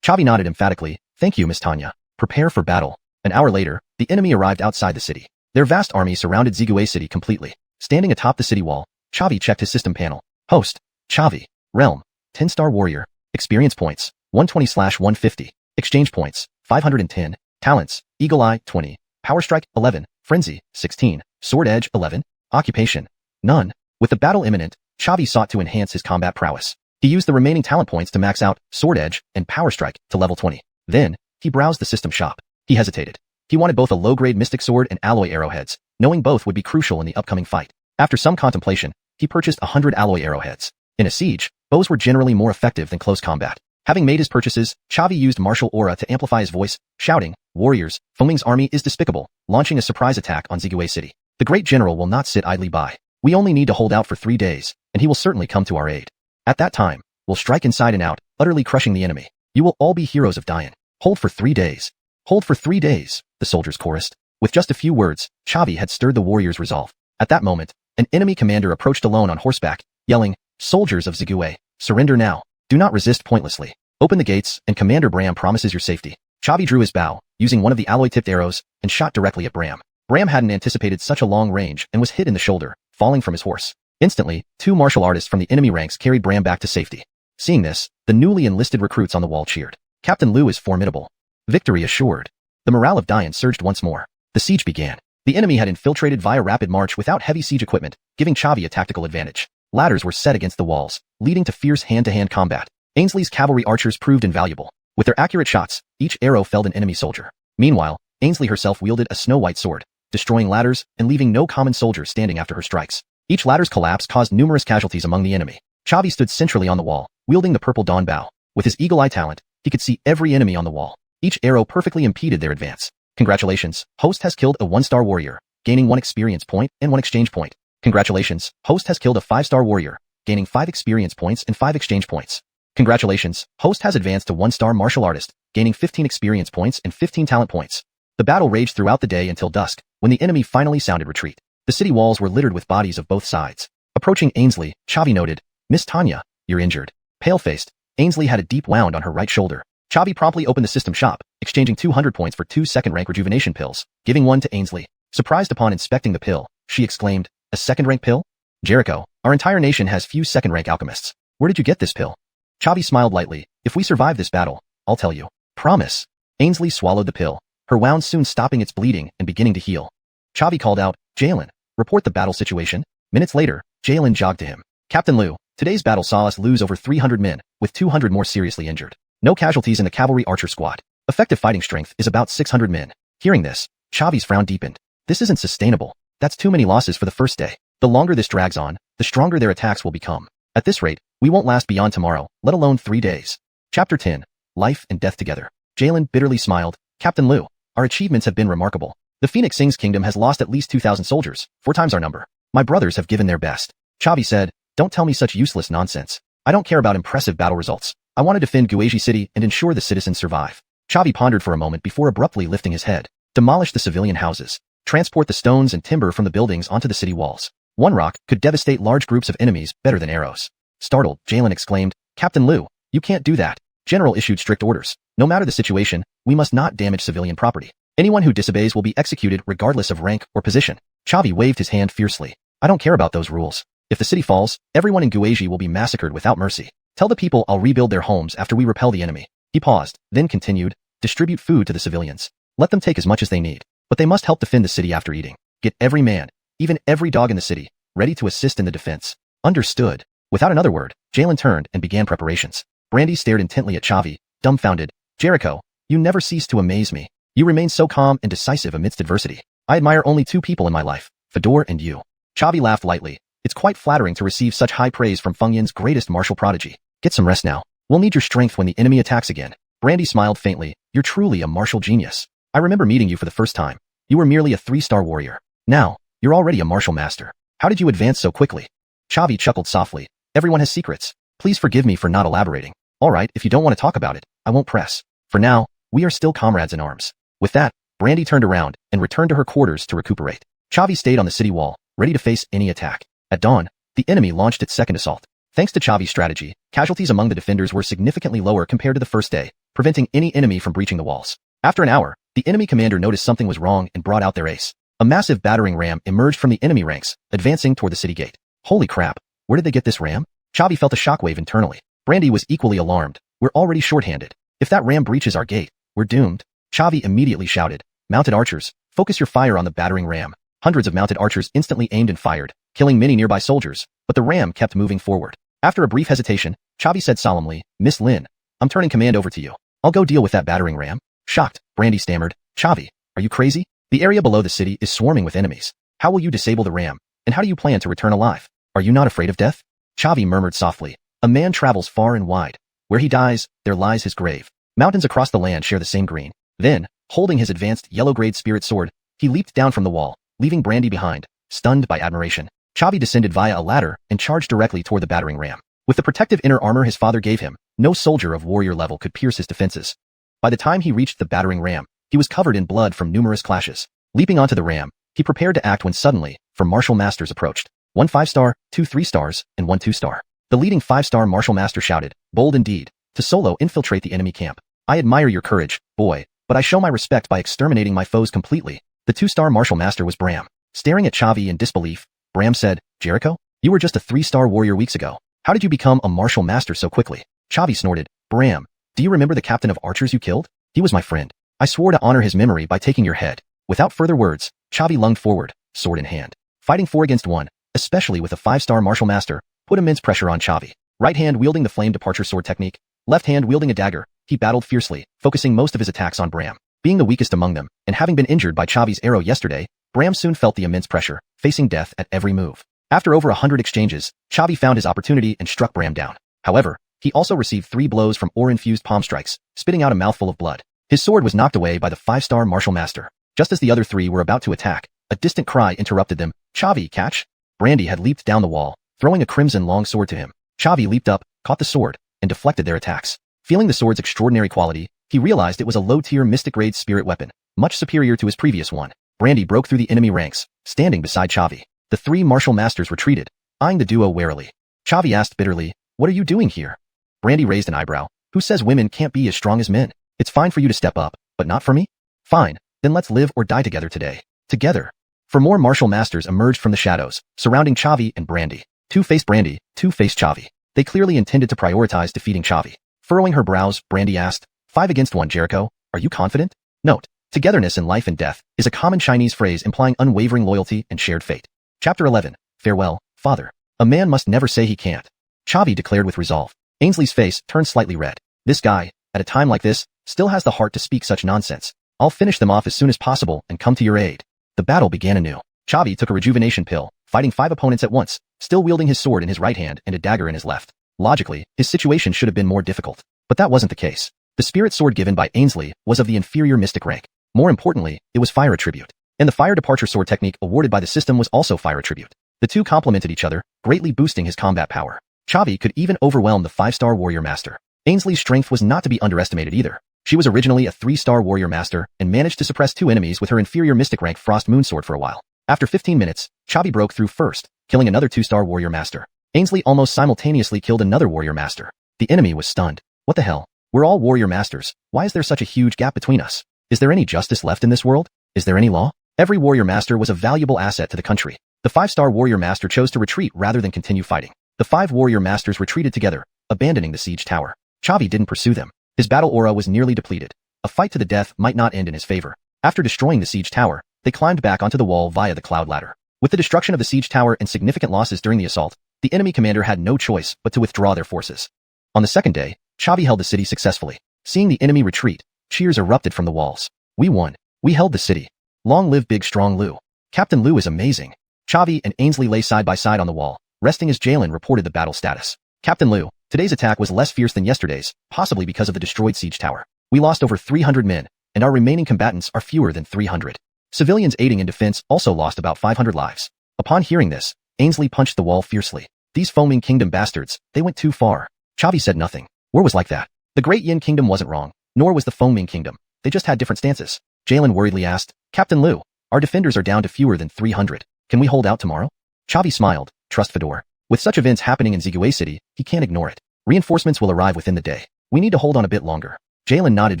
Chavi nodded emphatically, "Thank you, Miss Tanya. Prepare for battle." An hour later, the enemy arrived outside the city. Their vast army surrounded Zigue City completely. Standing atop the city wall, Chavi checked his system panel. Host, Chavi. Realm, 10-star warrior. Experience points, 120/150. Exchange points, 510. Talents, Eagle Eye, 20. Power Strike, 11. Frenzy, 16. Sword Edge, 11. Occupation, none. With the battle imminent, Chavi sought to enhance his combat prowess. He used the remaining talent points to max out Sword Edge and Power Strike to level 20. Then, he browsed the system shop. He hesitated. He wanted both a low-grade Mystic Sword and alloy arrowheads, knowing both would be crucial in the upcoming fight. After some contemplation, he purchased 100 alloy arrowheads. In a siege, bows were generally more effective than close combat. Having made his purchases, Chavi used martial aura to amplify his voice, shouting, "Warriors, Fengming's army is despicable," launching a surprise attack on Zigue City. "The great general will not sit idly by. We only need to hold out for 3 days, and he will certainly come to our aid. At that time, we'll strike inside and out, utterly crushing the enemy. You will all be heroes of Dian. Hold for 3 days. Hold for 3 days, the soldiers chorused. With just a few words, Chavi had stirred the warriors' resolve. At that moment, an enemy commander approached alone on horseback, yelling, "Soldiers of Zigue, surrender now. Do not resist pointlessly. Open the gates, and Commander Bram promises your safety." Chavi drew his bow, using one of the alloy-tipped arrows, and shot directly at Bram. Bram hadn't anticipated such a long range and was hit in the shoulder, falling from his horse. Instantly, 2 martial artists from the enemy ranks carried Bram back to safety. Seeing this, the newly enlisted recruits on the wall cheered. Captain Liu is formidable. Victory assured. The morale of Dian surged once more. The siege began. The enemy had infiltrated via rapid march without heavy siege equipment, giving Chavi a tactical advantage. Ladders were set against the walls, leading to fierce hand-to-hand combat. Ainsley's cavalry archers proved invaluable. With their accurate shots, each arrow felled an enemy soldier. Meanwhile, Ainsley herself wielded a snow-white sword, destroying ladders and leaving no common soldier standing after her strikes. Each ladder's collapse caused numerous casualties among the enemy. Chavi stood centrally on the wall, wielding the purple dawn bow. With his eagle-eye talent, he could see every enemy on the wall. Each arrow perfectly impeded their advance. Congratulations, host has killed a 1-star warrior, gaining 1 experience point and 1 exchange point. Congratulations, host has killed a 5-star warrior, gaining 5 experience points and 5 exchange points. Congratulations, host has advanced to 1-star martial artist, gaining 15 experience points and 15 talent points. The battle raged throughout the day until dusk, when the enemy finally sounded retreat. The city walls were littered with bodies of both sides. Approaching Ainsley, Chavi noted, "Miss Tanya, you're injured." Pale-faced, Ainsley had a deep wound on her right shoulder. Chavi promptly opened the system shop, exchanging 200 points for 2 second-rank rejuvenation pills, giving one to Ainsley. Surprised upon inspecting the pill, she exclaimed, "A second-rank pill? Jericho, our entire nation has few second-rank alchemists. Where did you get this pill?" Chavi smiled lightly, "If we survive this battle, I'll tell you." "Promise." Ainsley swallowed the pill, her wound soon stopping its bleeding and beginning to heal. Chavi called out, "Jalen, report the battle situation." Minutes later, Jalen jogged to him. "Captain Liu, today's battle saw us lose over 300 men, with 200 more seriously injured. No casualties in the cavalry archer squad. Effective fighting strength is about 600 men." Hearing this, Chavi's frown deepened. "This isn't sustainable. That's too many losses for the first day. The longer this drags on, the stronger their attacks will become. At this rate, we won't last beyond tomorrow, let alone 3 days. Chapter 10. Life and Death Together. Jalen bitterly smiled. "Captain Liu, our achievements have been remarkable. The Phoenix Sing's kingdom has lost at least 2,000 soldiers, 4 times our number. My brothers have given their best." Chavi said, "Don't tell me such useless nonsense. I don't care about impressive battle results. I want to defend Guizhi City and ensure the citizens survive." Chavi pondered for a moment before abruptly lifting his head. "Demolish the civilian houses. Transport the stones and timber from the buildings onto the city walls. One rock could devastate large groups of enemies better than arrows." Startled, Jalen exclaimed, "Captain Liu, you can't do that. General issued strict orders. No matter the situation, we must not damage civilian property. Anyone who disobeys will be executed regardless of rank or position." Chavi waved his hand fiercely. "I don't care about those rules. If the city falls, everyone in Guizhi will be massacred without mercy. Tell the people I'll rebuild their homes after we repel the enemy." He paused, then continued, "Distribute food to the civilians. Let them take as much as they need, but they must help defend the city after eating. Get every man, even every dog in the city, ready to assist in the defense." "Understood." Without another word, Jalen turned and began preparations. Brandy stared intently at Chavi, dumbfounded. "Jericho, you never cease to amaze me. You remain so calm and decisive amidst adversity. I admire only 2 people in my life, Fedor and you." Chavi laughed lightly. "It's quite flattering to receive such high praise from Fengyan's greatest martial prodigy. Get some rest now. We'll need your strength when the enemy attacks again." Brandy smiled faintly. "You're truly a martial genius. I remember meeting you for the first time. You were merely a 3-star warrior. Now, you're already a martial master. How did you advance so quickly? Chavi chuckled softly. Everyone has secrets. Please forgive me for not elaborating. Alright, if you don't want to talk about it, I won't press. For now, we are still comrades in arms. With that, Brandy turned around and returned to her quarters to recuperate. Chavi stayed on the city wall, ready to face any attack. At dawn, the enemy launched its second assault. Thanks to Chavi's strategy, casualties among the defenders were significantly lower compared to the first day, preventing any enemy from breaching the walls. After an hour, the enemy commander noticed something was wrong and brought out their ace. A massive battering ram emerged from the enemy ranks, advancing toward the city gate. Holy crap, where did they get this ram? Chavi felt a shockwave internally. Brandy was equally alarmed. We're already shorthanded. If that ram breaches our gate, we're doomed. Chavi immediately shouted, "Mounted archers, focus your fire on the battering ram." Hundreds of mounted archers instantly aimed and fired, killing many nearby soldiers, but the ram kept moving forward. After a brief hesitation, Chavi said solemnly, "Miss Lin, I'm turning command over to you. I'll go deal with that battering ram." Shocked, Brandy stammered, "Chavi, are you crazy? The area below the city is swarming with enemies. How will you disable the ram, and how do you plan to return alive? Are you not afraid of death?" Chavi murmured softly, "A man travels far and wide. Where he dies, there lies his grave. Mountains across the land share the same green." Then, holding his advanced yellow-grade spirit sword, he leaped down from the wall, leaving Brandy behind, stunned by admiration. Chavi descended via a ladder and charged directly toward the battering ram. With the protective inner armor his father gave him, no soldier of warrior level could pierce his defenses. By the time he reached the battering ram, he was covered in blood from numerous clashes. Leaping onto the ram, he prepared to act when suddenly, four martial masters approached. 1 5-star, 2 3-stars, and 1 2-star. The leading 5-star martial master shouted, "Bold indeed, to solo infiltrate the enemy camp. I admire your courage, boy, but I show my respect by exterminating my foes completely." The 2-star martial master was Bram. Staring at Chavi in disbelief, Bram said, "Jericho, you were just a 3-star warrior weeks ago. How did you become a martial master so quickly?" Chavi snorted, "Bram, do you remember the captain of archers you killed? He was my friend. I swore to honor his memory by taking your head." Without further words, Chavi lunged forward, sword in hand. Fighting 4 against 1, especially with a 5-star martial master, put immense pressure on Chavi. Right hand wielding the flame departure sword technique, left hand wielding a dagger, he battled fiercely, focusing most of his attacks on Bram. Being the weakest among them, and having been injured by Chavi's arrow yesterday, Bram soon felt the immense pressure, facing death at every move. After over 100 exchanges, Chavi found his opportunity and struck Bram down. However, he also received 3 blows from ore-infused palm strikes, spitting out a mouthful of blood. His sword was knocked away by the 5-star martial master. Just as the other 3 were about to attack, a distant cry interrupted them. "Chavi, catch!" Brandy had leaped down the wall, throwing a crimson long sword to him. Chavi leaped up, caught the sword, and deflected their attacks. Feeling the sword's extraordinary quality, he realized it was a low-tier mystic-grade spirit weapon, much superior to his previous one. Brandy broke through the enemy ranks, standing beside Chavi. The 3 martial masters retreated, eyeing the duo warily. Chavi asked bitterly, "What are you doing here?" Brandy raised an eyebrow. "Who says women can't be as strong as men? It's fine for you to step up, but not for me? Fine, then let's live or die together today. Together." 4 more martial masters emerged from the shadows, surrounding Chavi and Brandy. Two-faced Brandy, two-faced Chavi. They clearly intended to prioritize defeating Chavi. Furrowing her brows, Brandy asked, 5 against 1, Jericho, are you confident?" Note, togetherness in life and death is a common Chinese phrase implying unwavering loyalty and shared fate. Chapter 11, Farewell, Father. A man must never say he can't. Chavi declared with resolve. Ainsley's face turned slightly red. This guy, at a time like this, still has the heart to speak such nonsense. I'll finish them off as soon as possible and come to your aid. The battle began anew. Chavi took a rejuvenation pill, fighting 5 opponents at once, still wielding his sword in his right hand and a dagger in his left. Logically, his situation should have been more difficult. But that wasn't the case. The spirit sword given by Ainsley was of the inferior mystic rank. More importantly, it was fire attribute. And the fire departure sword technique awarded by the system was also fire attribute. The two complemented each other, greatly boosting his combat power. Chavi could even overwhelm the 5-star warrior master. Ainsley's strength was not to be underestimated either. She was originally a 3-star warrior master and managed to suppress 2 enemies with her inferior mystic rank Frost Moon Sword for a while. After 15 minutes, Chavi broke through first, killing another 2-star warrior master. Ainsley almost simultaneously killed another warrior master. The enemy was stunned. What the hell? We're all warrior masters. Why is there such a huge gap between us? Is there any justice left in this world? Is there any law? Every warrior master was a valuable asset to the country. The 5-star warrior master chose to retreat rather than continue fighting. The 5 warrior masters retreated together, abandoning the siege tower. Chavi didn't pursue them. His battle aura was nearly depleted. A fight to the death might not end in his favor. After destroying the siege tower, they climbed back onto the wall via the cloud ladder. With the destruction of the siege tower and significant losses during the assault, the enemy commander had no choice but to withdraw their forces. On the second day, Chavi held the city successfully. Seeing the enemy retreat, cheers erupted from the walls. "We won. We held the city. Long live Big Strong Liu. Captain Liu is amazing." Chavi and Ainsley lay side by side on the wall, resting as Jalen reported the battle status. "Captain Liu, today's attack was less fierce than yesterday's, possibly because of the destroyed siege tower. We lost over 300 men, and our remaining combatants are fewer than 300. Civilians aiding in defense also lost about 500 lives." Upon hearing this, Ainsley punched the wall fiercely. These foaming kingdom bastards, they went too far. Chavi said nothing. War was like that. The Great Yin Kingdom wasn't wrong, nor was the foaming kingdom. They just had different stances. Jalen worriedly asked, Captain Liu, our defenders are down to fewer than 300. Can we hold out tomorrow? Chavi smiled, trust Fedor. With such events happening in Zigue City, he can't ignore it. Reinforcements will arrive within the day. We need to hold on a bit longer. Jalen nodded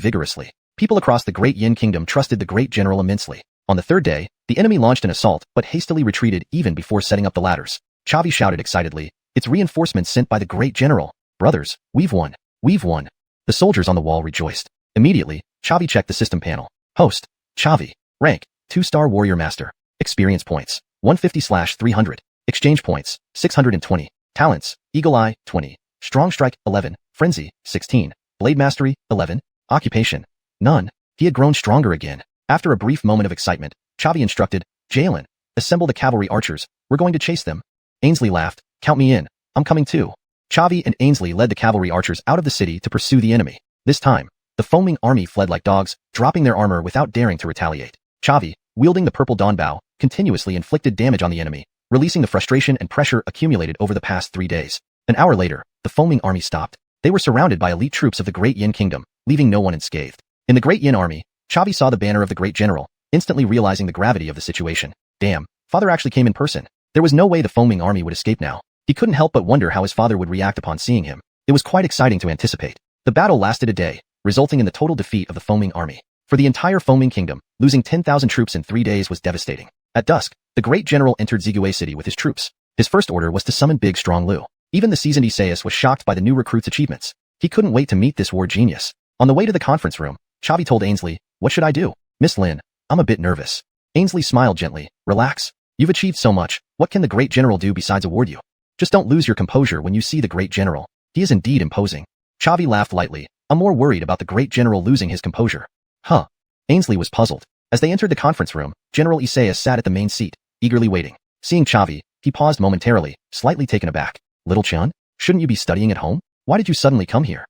vigorously. People across the Great Yin Kingdom trusted the Great General immensely. On the third day, the enemy launched an assault but hastily retreated even before setting up the ladders. Chavi shouted excitedly, it's reinforcements sent by the Great General. Brothers, we've won. We've won. The soldiers on the wall rejoiced. Immediately, Chavi checked the system panel. Host, Chavi. Rank, 2-star Warrior Master. Experience points, 150/300. Exchange points, 620. Talents, Eagle Eye, 20. Strong Strike, 11. Frenzy, 16. Blade Mastery, 11. Occupation, none. He had grown stronger again. After a brief moment of excitement, Chavi instructed, Jalen, assemble the cavalry archers. We're going to chase them. Ainsley laughed, count me in. I'm coming too. Chavi and Ainsley led the cavalry archers out of the city to pursue the enemy. This time, the foaming army fled like dogs, dropping their armor without daring to retaliate. Chavi, wielding the purple dawn bow, continuously inflicted damage on the enemy, releasing the frustration and pressure accumulated over the past 3 days. An hour later, the foaming army stopped. They were surrounded by elite troops of the Great Yin Kingdom, leaving no one unscathed. In the Great Yin army, Chavi saw the banner of the Great General, instantly realizing the gravity of the situation. Damn, father actually came in person. There was no way the foaming army would escape now. He couldn't help but wonder how his father would react upon seeing him. It was quite exciting to anticipate. The battle lasted a day, resulting in the total defeat of the foaming army. For the entire foaming kingdom, losing 10,000 troops in 3 days was devastating. At dusk, the Great General entered Zigue City with his troops. His first order was to summon Big Strong Liu. Even the seasoned Isaias was shocked by the new recruit's achievements. He couldn't wait to meet this war genius. On the way to the conference room, Chavi told Ainsley, what should I do? Miss Lin, I'm a bit nervous. Ainsley smiled gently, relax. You've achieved so much, what can the Great General do besides award you? Just don't lose your composure when you see the Great General. He is indeed imposing. Chavi laughed lightly. I'm more worried about the Great General losing his composure. Huh. Ainsley was puzzled. As they entered the conference room, General Isaias sat at the main seat, eagerly waiting. Seeing Chavi, he paused momentarily, slightly taken aback. Little Chun, shouldn't you be studying at home? Why did you suddenly come here?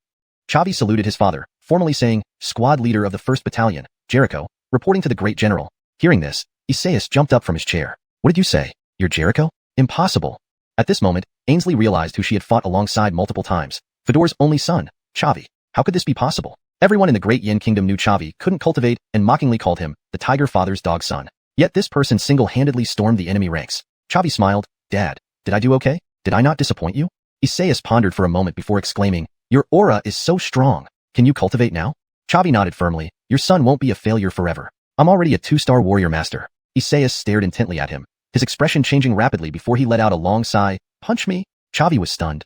Chavi saluted his father, formally saying, squad leader of the 1st Battalion, Jericho, reporting to the Great General. Hearing this, Isaias jumped up from his chair. What did you say? You're Jericho? Impossible. At this moment, Ainsley realized who she had fought alongside multiple times. Fedor's only son, Chavi. How could this be possible? Everyone in the Great Yin Kingdom knew Chavi couldn't cultivate and mockingly called him the Tiger Father's dog son. Yet this person single-handedly stormed the enemy ranks. Chavi smiled. Dad, did I do okay? Did I not disappoint you? Isaias pondered for a moment before exclaiming, your aura is so strong. Can you cultivate now? Chavi nodded firmly. Your son won't be a failure forever. I'm already a 2-star warrior master. Isaias stared intently at him, his expression changing rapidly before he let out a long sigh. Punch me? Chavi was stunned.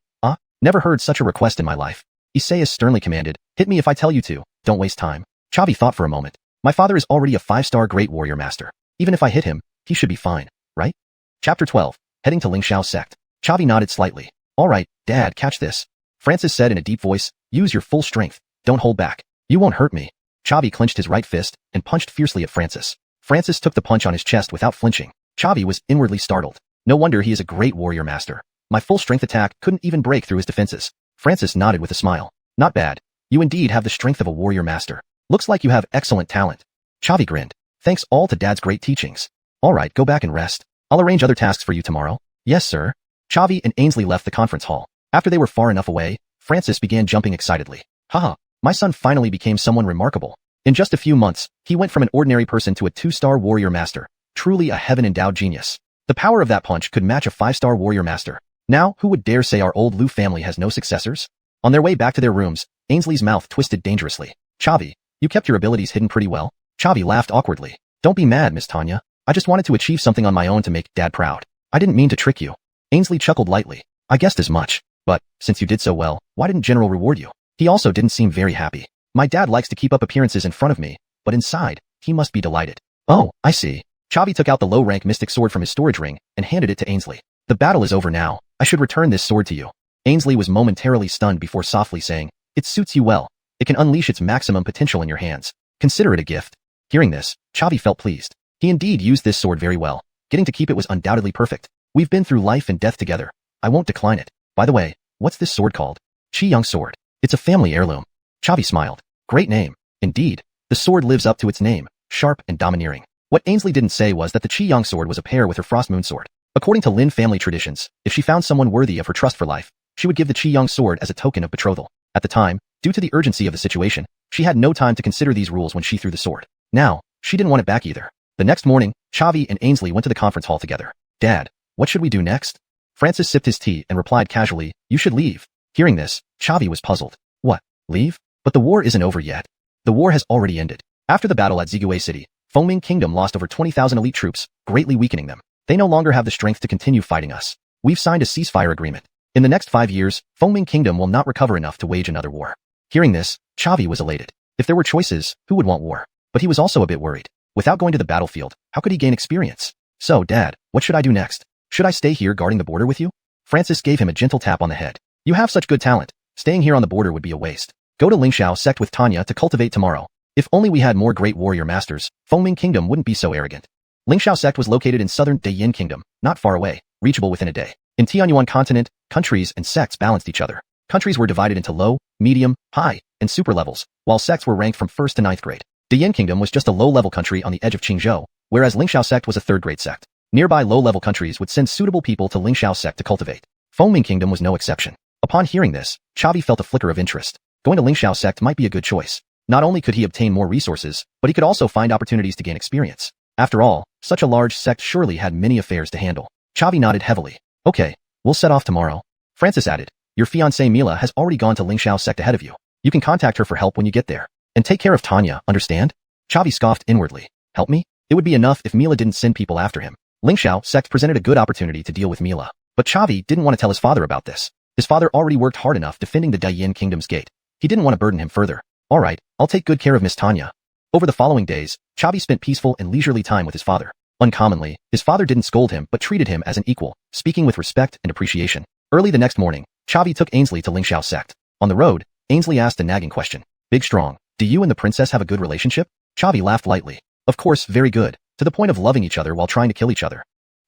Never heard such a request in my life. Isaias sternly commanded, hit me if I tell you to, don't waste time. Chavi thought for a moment. My father is already a 5-star great warrior master. Even if I hit him, he should be fine, right? Chapter 12, heading to Lingxiao sect. Chavi nodded slightly. All right, Dad, catch this. Francis said in a deep voice, use your full strength. Don't hold back. You won't hurt me. Chavi clenched his right fist and punched fiercely at Francis. Francis took the punch on his chest without flinching. Chavi was inwardly startled. No wonder he is a great warrior master. My full strength attack couldn't even break through his defenses. Francis nodded with a smile. Not bad. You indeed have the strength of a warrior master. Looks like you have excellent talent. Chavi grinned. Thanks all to Dad's great teachings. All right, go back and rest. I'll arrange other tasks for you tomorrow. Yes, sir. Chavi and Ainsley left the conference hall. After they were far enough away, Francis began jumping excitedly. Haha, my son finally became someone remarkable. In just a few months, he went from an ordinary person to a 2-star warrior master. Truly a heaven-endowed genius. The power of that punch could match a 5-star warrior master. Now, who would dare say our old Liu family has no successors? On their way back to their rooms, Ainsley's mouth twisted dangerously. Chavi, you kept your abilities hidden pretty well. Chavi laughed awkwardly. Don't be mad, Miss Tanya. I just wanted to achieve something on my own to make Dad proud. I didn't mean to trick you. Ainsley chuckled lightly. I guessed as much. But, since you did so well, why didn't General reward you? He also didn't seem very happy. My dad likes to keep up appearances in front of me, but inside, he must be delighted. Oh, I see. Chavi took out the low-rank mystic sword from his storage ring and handed it to Ainsley. The battle is over now. I should return this sword to you. Ainsley was momentarily stunned before softly saying, it suits you well. It can unleash its maximum potential in your hands. Consider it a gift. Hearing this, Chavi felt pleased. He indeed used this sword very well. Getting to keep it was undoubtedly perfect. We've been through life and death together. I won't decline it. By the way, what's this sword called? Xianxia sword. It's a family heirloom. Chavi smiled. Great name. Indeed. The sword lives up to its name, sharp and domineering. What Ainsley didn't say was that the Xianxia sword was a pair with her Frost Moon sword. According to Lin family traditions, if she found someone worthy of her trust for life, she would give the Qiyang sword as a token of betrothal. At the time, due to the urgency of the situation, she had no time to consider these rules when she threw the sword. Now, she didn't want it back either. The next morning, Chavi and Ainsley went to the conference hall together. Dad, what should we do next? Francis sipped his tea and replied casually, you should leave. Hearing this, Chavi was puzzled. What? Leave? But the war isn't over yet. The war has already ended. After the battle at Zigui City, Fengming Kingdom lost over 20,000 elite troops, greatly weakening them. They no longer have the strength to continue fighting us. We've signed a ceasefire agreement. In the next 5 years, Fengming Kingdom will not recover enough to wage another war. Hearing this, Chavi was elated. If there were choices, who would want war? But he was also a bit worried. Without going to the battlefield, how could he gain experience? So, Dad, what should I do next? Should I stay here guarding the border with you? Francis gave him a gentle tap on the head. You have such good talent. Staying here on the border would be a waste. Go to Lingxiao sect with Tanya to cultivate tomorrow. If only we had more great warrior masters, Fengming Kingdom wouldn't be so arrogant. Lingxiao sect was located in southern Daiyin Kingdom, not far away, reachable within a day. In Xuanhuan continent, countries and sects balanced each other. Countries were divided into low, medium, high, and super levels, while sects were ranked from 1st to 9th grade. Daiyin Kingdom was just a low-level country on the edge of Qingzhou, whereas Lingxiao sect was a 3rd-grade sect. Nearby low-level countries would send suitable people to Lingxiao sect to cultivate. Fengming Kingdom was no exception. Upon hearing this, Chavi felt a flicker of interest. Going to Lingxiao sect might be a good choice. Not only could he obtain more resources, but he could also find opportunities to gain experience. After all, such a large sect surely had many affairs to handle. Chavi nodded heavily. Okay, we'll set off tomorrow. Francis added, your fiancée Mila has already gone to Lingxiao sect ahead of you. You can contact her for help when you get there. And take care of Tanya, understand? Chavi scoffed inwardly. Help me? It would be enough if Mila didn't send people after him. Lingxiao sect presented a good opportunity to deal with Mila. But Chavi didn't want to tell his father about this. His father already worked hard enough defending the Daiyin Kingdom's gate. He didn't want to burden him further. Alright, I'll take good care of Miss Tanya. Over the following days, Chavi spent peaceful and leisurely time with his father. Uncommonly, his father didn't scold him but treated him as an equal, speaking with respect and appreciation. Early the next morning, Chavi took Ainsley to Lingxiao sect. On the road, Ainsley asked a nagging question. Big Strong, do you and the princess have a good relationship? Chavi laughed lightly. Of course, very good, to the point of loving each other while trying to kill each other.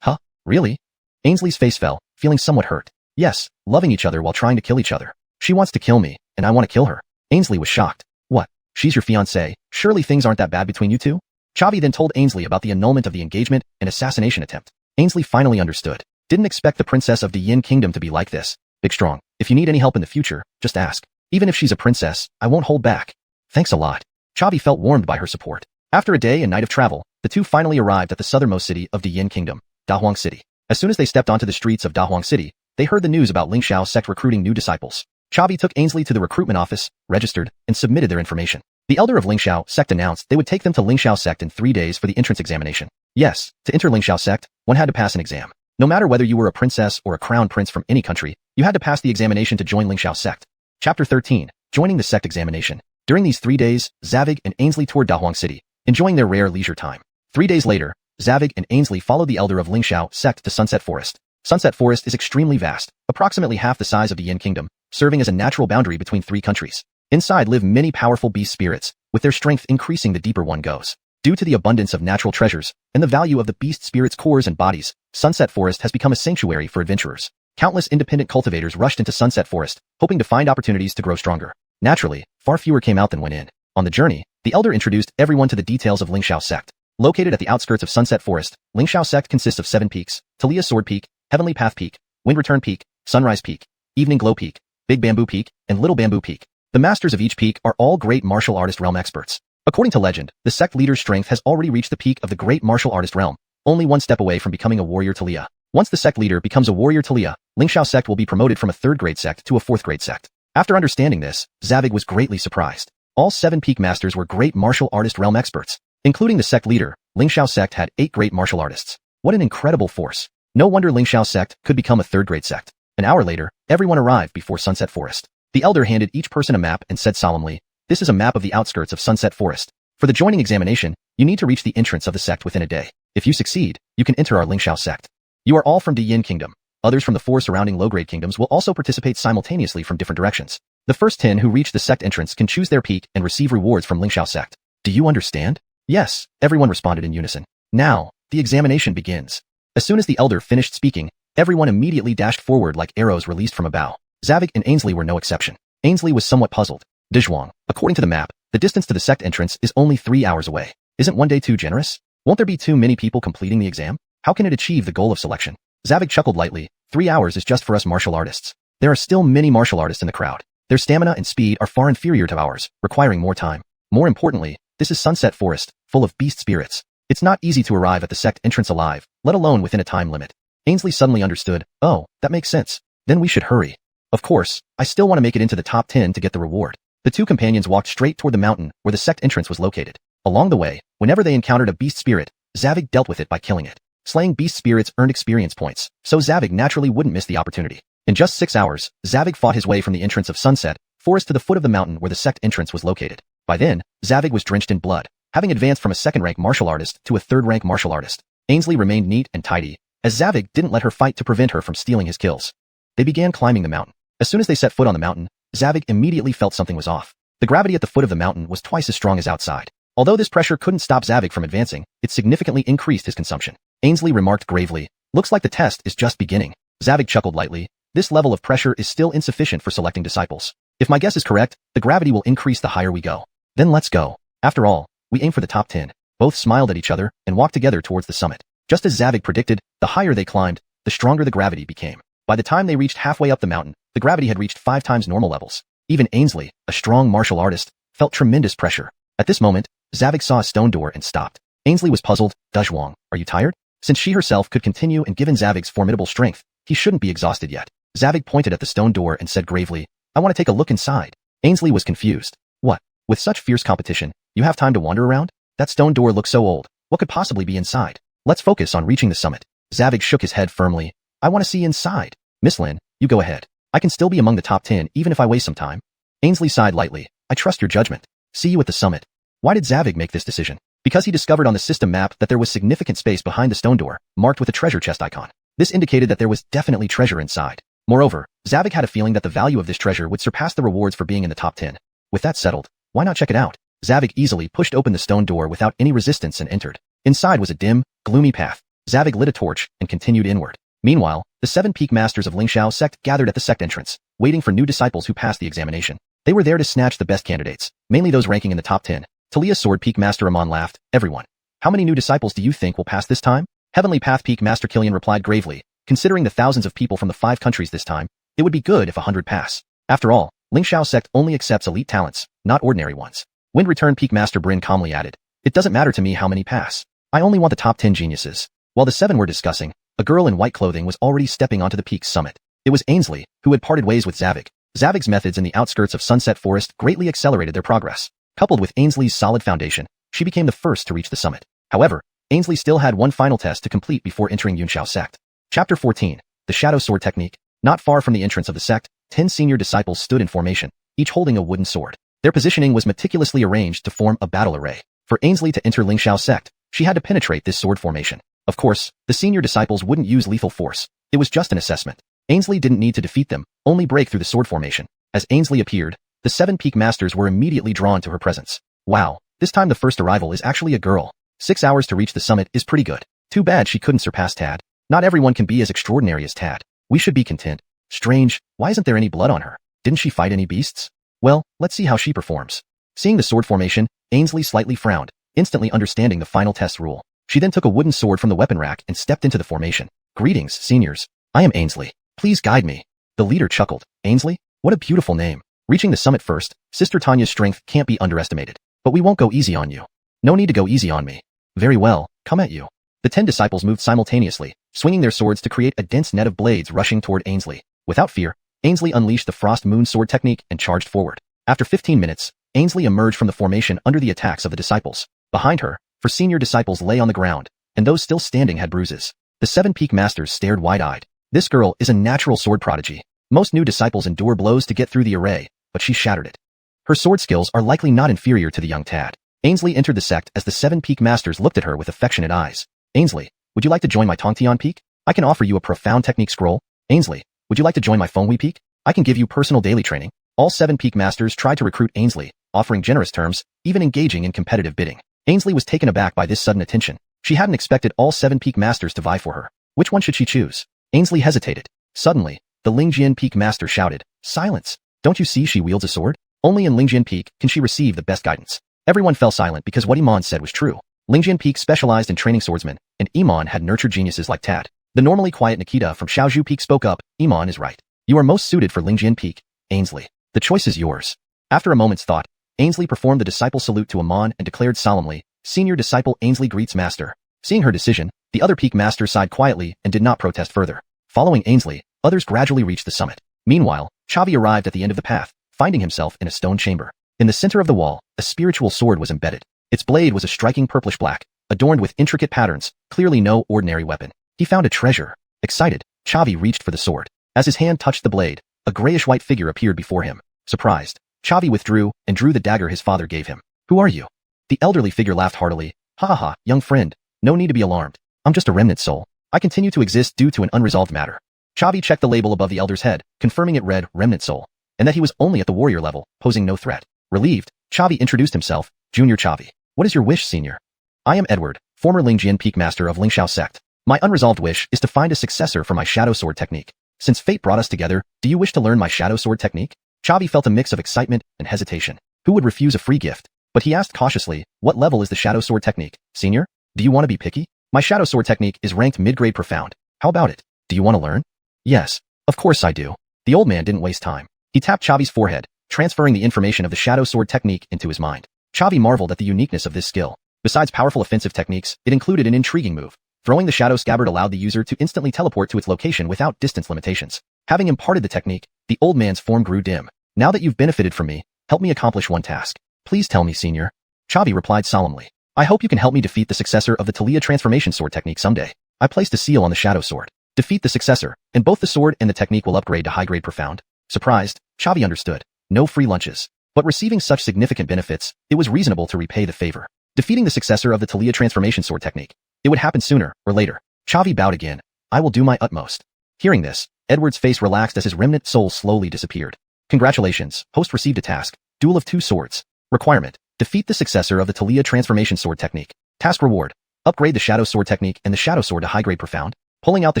Huh? Really? Ainsley's face fell, feeling somewhat hurt. Yes, loving each other while trying to kill each other. She wants to kill me, and I want to kill her. Ainsley was shocked. What? She's your fiancée? Surely things aren't that bad between you two? Chavi then told Ainsley about the annulment of the engagement and assassination attempt. Ainsley finally understood. Didn't expect the princess of the Yin Kingdom to be like this. Big Strong, if you need any help in the future, just ask. Even if she's a princess, I won't hold back. Thanks a lot. Chavi felt warmed by her support. After a day and night of travel, the two finally arrived at the southernmost city of the Yin Kingdom, Dahuang City. As soon as they stepped onto the streets of Dahuang City, they heard the news about Lingxiao sect recruiting new disciples. Chavi took Ainsley to the recruitment office, registered, and submitted their information. The elder of Lingxiao sect announced they would take them to Lingxiao sect in 3 days for the entrance examination. Yes, to enter Lingxiao sect, one had to pass an exam. No matter whether you were a princess or a crown prince from any country, you had to pass the examination to join Lingxiao sect. Chapter 13, Joining the Sect Examination. During these 3 days, Zavig and Ainsley toured Dahuang City, enjoying their rare leisure time. 3 days later, Zavig and Ainsley followed the elder of Lingxiao sect to Sunset Forest. Sunset Forest is extremely vast, approximately half the size of the Yin Kingdom, serving as a natural boundary between 3 countries. Inside live many powerful beast spirits, with their strength increasing the deeper one goes. Due to the abundance of natural treasures and the value of the beast spirits' cores and bodies, Sunset Forest has become a sanctuary for adventurers. Countless independent cultivators rushed into Sunset Forest, hoping to find opportunities to grow stronger. Naturally, far fewer came out than went in. On the journey, the elder introduced everyone to the details of Lingxiao sect. Located at the outskirts of Sunset Forest, Lingxiao sect consists of 7 peaks: Talia Sword Peak, Heavenly Path Peak, Wind Return Peak, Sunrise Peak, Evening Glow Peak, Big Bamboo Peak, and Little Bamboo Peak. The masters of each peak are all great martial artist realm experts. According to legend, the sect leader's strength has already reached the peak of the great martial artist realm, only 1 step away from becoming a warrior Talia. Once the sect leader becomes a warrior Talia, Lingxiao sect will be promoted from a 3rd grade sect to a 4th grade sect. After understanding this, Zavig was greatly surprised. All 7 peak masters were great martial artist realm experts. Including the sect leader, Lingxiao sect had 8 great martial artists. What an incredible force. No wonder Lingxiao sect could become a 3rd grade sect. An hour later, everyone arrived before Sunset Forest. The elder handed each person a map and said solemnly, "This is a map of the outskirts of Sunset Forest. For the joining examination, you need to reach the entrance of the sect within a day. If you succeed, you can enter our Lingxiao sect. You are all from the Yin Kingdom. Others from the 4 surrounding low-grade kingdoms will also participate simultaneously from different directions. The first 10 who reach the sect entrance can choose their peak and receive rewards from Lingxiao sect. Do you understand?" Yes, everyone responded in unison. Now, the examination begins. As soon as the elder finished speaking, everyone immediately dashed forward like arrows released from a bow. Zavig and Ainsley were no exception. Ainsley was somewhat puzzled. Nidhogg, according to the map, the distance to the sect entrance is only 3 hours away. Isn't 1 day too generous? Won't there be too many people completing the exam? How can it achieve the goal of selection? Zavig chuckled lightly. 3 hours is just for us martial artists. There are still many martial artists in the crowd. Their stamina and speed are far inferior to ours, requiring more time. More importantly, this is Sunset Forest, full of beast spirits. It's not easy to arrive at the sect entrance alive, let alone within a time limit. Ainsley suddenly understood. Oh, that makes sense. Then we should hurry. Of course, I still want to make it into the top 10 to get the reward. The two companions walked straight toward the mountain where the sect entrance was located. Along the way, whenever they encountered a beast spirit, Zavig dealt with it by killing it. Slaying beast spirits earned experience points, so Zavig naturally wouldn't miss the opportunity. In just 6 hours, Zavig fought his way from the entrance of Sunset Forest to the foot of the mountain where the sect entrance was located. By then, Zavig was drenched in blood, having advanced from a second-rank martial artist to a third-rank martial artist. Ainsley remained neat and tidy, as Zavig didn't let her fight to prevent her from stealing his kills. They began climbing the mountain. As soon as they set foot on the mountain, Zavig immediately felt something was off. The gravity at the foot of the mountain was twice as strong as outside. Although this pressure couldn't stop Zavig from advancing, it significantly increased his consumption. Ainsley remarked gravely, "Looks like the test is just beginning." Zavig chuckled lightly. "This level of pressure is still insufficient for selecting disciples. If my guess is correct, the gravity will increase the higher we go. Then let's go. After all, we aim for the top 10. Both smiled at each other and walked together towards the summit. Just as Zavig predicted, the higher they climbed, the stronger the gravity became. By the time they reached halfway up the mountain, the gravity had reached 5 times normal levels. Even Ainsley, a strong martial artist, felt tremendous pressure. At this moment, Zavig saw a stone door and stopped. Ainsley was puzzled. "Nidhogg, are you tired?" Since she herself could continue and given Zavig's formidable strength, he shouldn't be exhausted yet. Zavig pointed at the stone door and said gravely, "I want to take a look inside." Ainsley was confused. "What? With such fierce competition, you have time to wander around? That stone door looks so old. What could possibly be inside? Let's focus on reaching the summit." Zavig shook his head firmly. "I want to see inside. Miss Lin, you go ahead. I can still be among the top 10 even if I waste some time." Ainsley sighed lightly. "I trust your judgment. See you at the summit." Why did Zavig make this decision? Because he discovered on the system map that there was significant space behind the stone door, marked with a treasure chest icon. This indicated that there was definitely treasure inside. Moreover, Zavig had a feeling that the value of this treasure would surpass the rewards for being in the top 10. With that settled, why not check it out? Zavig easily pushed open the stone door without any resistance and entered. Inside was a dim, gloomy path. Zavig lit a torch and continued inward. Meanwhile, the 7 peak masters of Xianxia sect gathered at the sect entrance, waiting for new disciples who passed the examination. They were there to snatch the best candidates, mainly those ranking in the top 10. Talia's sword peak master Amon laughed. "Everyone. How many new disciples do you think will pass this time?" Heavenly Path peak master Killian replied gravely. "Considering the thousands of people from the 5 countries this time, it would be good if 100 pass. After all, Xianxia sect only accepts elite talents, not ordinary ones." Wind Return peak master Bryn calmly added, "It doesn't matter to me how many pass. I only want the top 10 geniuses." While the 7 were discussing, a girl in white clothing was already stepping onto the peak's summit. It was Ainsley, who had parted ways with Zavig. Zavig's methods in the outskirts of Sunset Forest greatly accelerated their progress. Coupled with Ainsley's solid foundation, she became the first to reach the summit. However, Ainsley still had one final test to complete before entering Xianxia sect. Chapter 14. The Shadow Sword Technique. Not far from the entrance of the sect, 10 senior disciples stood in formation, each holding a wooden sword. Their positioning was meticulously arranged to form a battle array. For Ainsley to enter Xianxia sect, she had to penetrate this sword formation. Of course, the senior disciples wouldn't use lethal force. It was just an assessment. Ainsley didn't need to defeat them, only break through the sword formation. As Ainsley appeared, the 7 peak masters were immediately drawn to her presence. Wow, this time the first arrival is actually a girl. 6 hours to reach the summit is pretty good. Too bad she couldn't surpass Tad. Not everyone can be as extraordinary as Tad. We should be content. Strange, why isn't there any blood on her? Didn't she fight any beasts? Well, let's see how she performs. Seeing the sword formation, Ainsley slightly frowned, instantly understanding the final test rule. She then took a wooden sword from the weapon rack and stepped into the formation. "Greetings, seniors. I am Ainsley. Please guide me." The leader chuckled. "Ainsley? What a beautiful name." Reaching the summit first, Sister Tanya's strength can't be underestimated. But we won't go easy on you. No need to go easy on me. Very well, come at you. The 10 disciples moved simultaneously, swinging their swords to create a dense net of blades rushing toward Ainsley. Without fear, Ainsley unleashed the Frost Moon sword technique and charged forward. After 15 minutes, Ainsley emerged from the formation under the attacks of the disciples. Behind her, 4 senior disciples lay on the ground, and those still standing had bruises. The 7 peak masters stared wide-eyed. This girl is a natural sword prodigy. Most new disciples endure blows to get through the array, but she shattered it. Her sword skills are likely not inferior to the young Tad. Ainsley entered the sect as the 7 peak masters looked at her with affectionate eyes. "Ainsley, would you like to join my Tongtian peak? I can offer you a profound technique scroll." "Ainsley, would you like to join my Fenghui peak? I can give you personal daily training." All 7 peak masters tried to recruit Ainsley, offering generous terms, even engaging in competitive bidding. Ainsley was taken aback by this sudden attention. She hadn't expected all 7 peak masters to vie for her. Which one should she choose? Ainsley hesitated. Suddenly, the Lingjian peak master shouted, "Silence! Don't you see she wields a sword? Only in Lingjian peak can she receive the best guidance." Everyone fell silent because what Iman said was true. Lingjian peak specialized in training swordsmen, and Iman had nurtured geniuses like Tad. The normally quiet Nikita from Xiaozhu Peak spoke up. Iman is right. You are most suited for Lingjian Peak, Ainsley. The choice is yours. After a moment's thought, Ainsley performed the disciple salute to Iman and declared solemnly, Senior Disciple Ainsley greets Master. Seeing her decision, the other Peak Masters sighed quietly and did not protest further. Following Ainsley, others gradually reached the summit. Meanwhile, Chavi arrived at the end of the path, finding himself in a stone chamber. In the center of the wall, a spiritual sword was embedded. Its blade was a striking purplish black, adorned with intricate patterns, clearly no ordinary weapon. He found a treasure. Excited, Chavi reached for the sword. As his hand touched the blade, a grayish-white figure appeared before him. Surprised, Chavi withdrew and drew the dagger his father gave him. Who are you? The elderly figure laughed heartily. Ha ha ha, young friend. No need to be alarmed. I'm just a remnant soul. I continue to exist due to an unresolved matter. Chavi checked the label above the elder's head, confirming it read remnant soul, and that he was only at the warrior level, posing no threat. Relieved, Chavi introduced himself, Junior Chavi. What is your wish, senior? I am Edward, former Lingjian Peak Master of Lingxiao sect. My unresolved wish is to find a successor for my shadow sword technique. Since fate brought us together, do you wish to learn my shadow sword technique? Chavi felt a mix of excitement and hesitation. Who would refuse a free gift? But he asked cautiously, what level is the shadow sword technique, senior? Do you want to be picky? My shadow sword technique is ranked mid-grade profound. How about it? Do you want to learn? Yes, of course I do. The old man didn't waste time. He tapped Chavi's forehead, transferring the information of the shadow sword technique into his mind. Chavi marveled at the uniqueness of this skill. Besides powerful offensive techniques, it included an intriguing move. Throwing the shadow scabbard allowed the user to instantly teleport to its location without distance limitations. Having imparted the technique, the old man's form grew dim. Now that you've benefited from me, help me accomplish one task. Please tell me, senior. Chavi replied solemnly. I hope you can help me defeat the successor of the Talia transformation sword technique someday. I placed a seal on the shadow sword. Defeat the successor, and both the sword and the technique will upgrade to high-grade profound. Surprised, Chavi understood. No free lunches. But receiving such significant benefits, it was reasonable to repay the favor. Defeating the successor of the Talia transformation sword technique. It would happen sooner or later. Chavi bowed again. I will do my utmost. Hearing this, Edward's face relaxed as his remnant soul slowly disappeared. Congratulations, host received a task. Duel of two swords. Requirement. Defeat the successor of the Talia transformation sword technique. Task reward. Upgrade the shadow sword technique and the shadow sword to high-grade profound. Pulling out the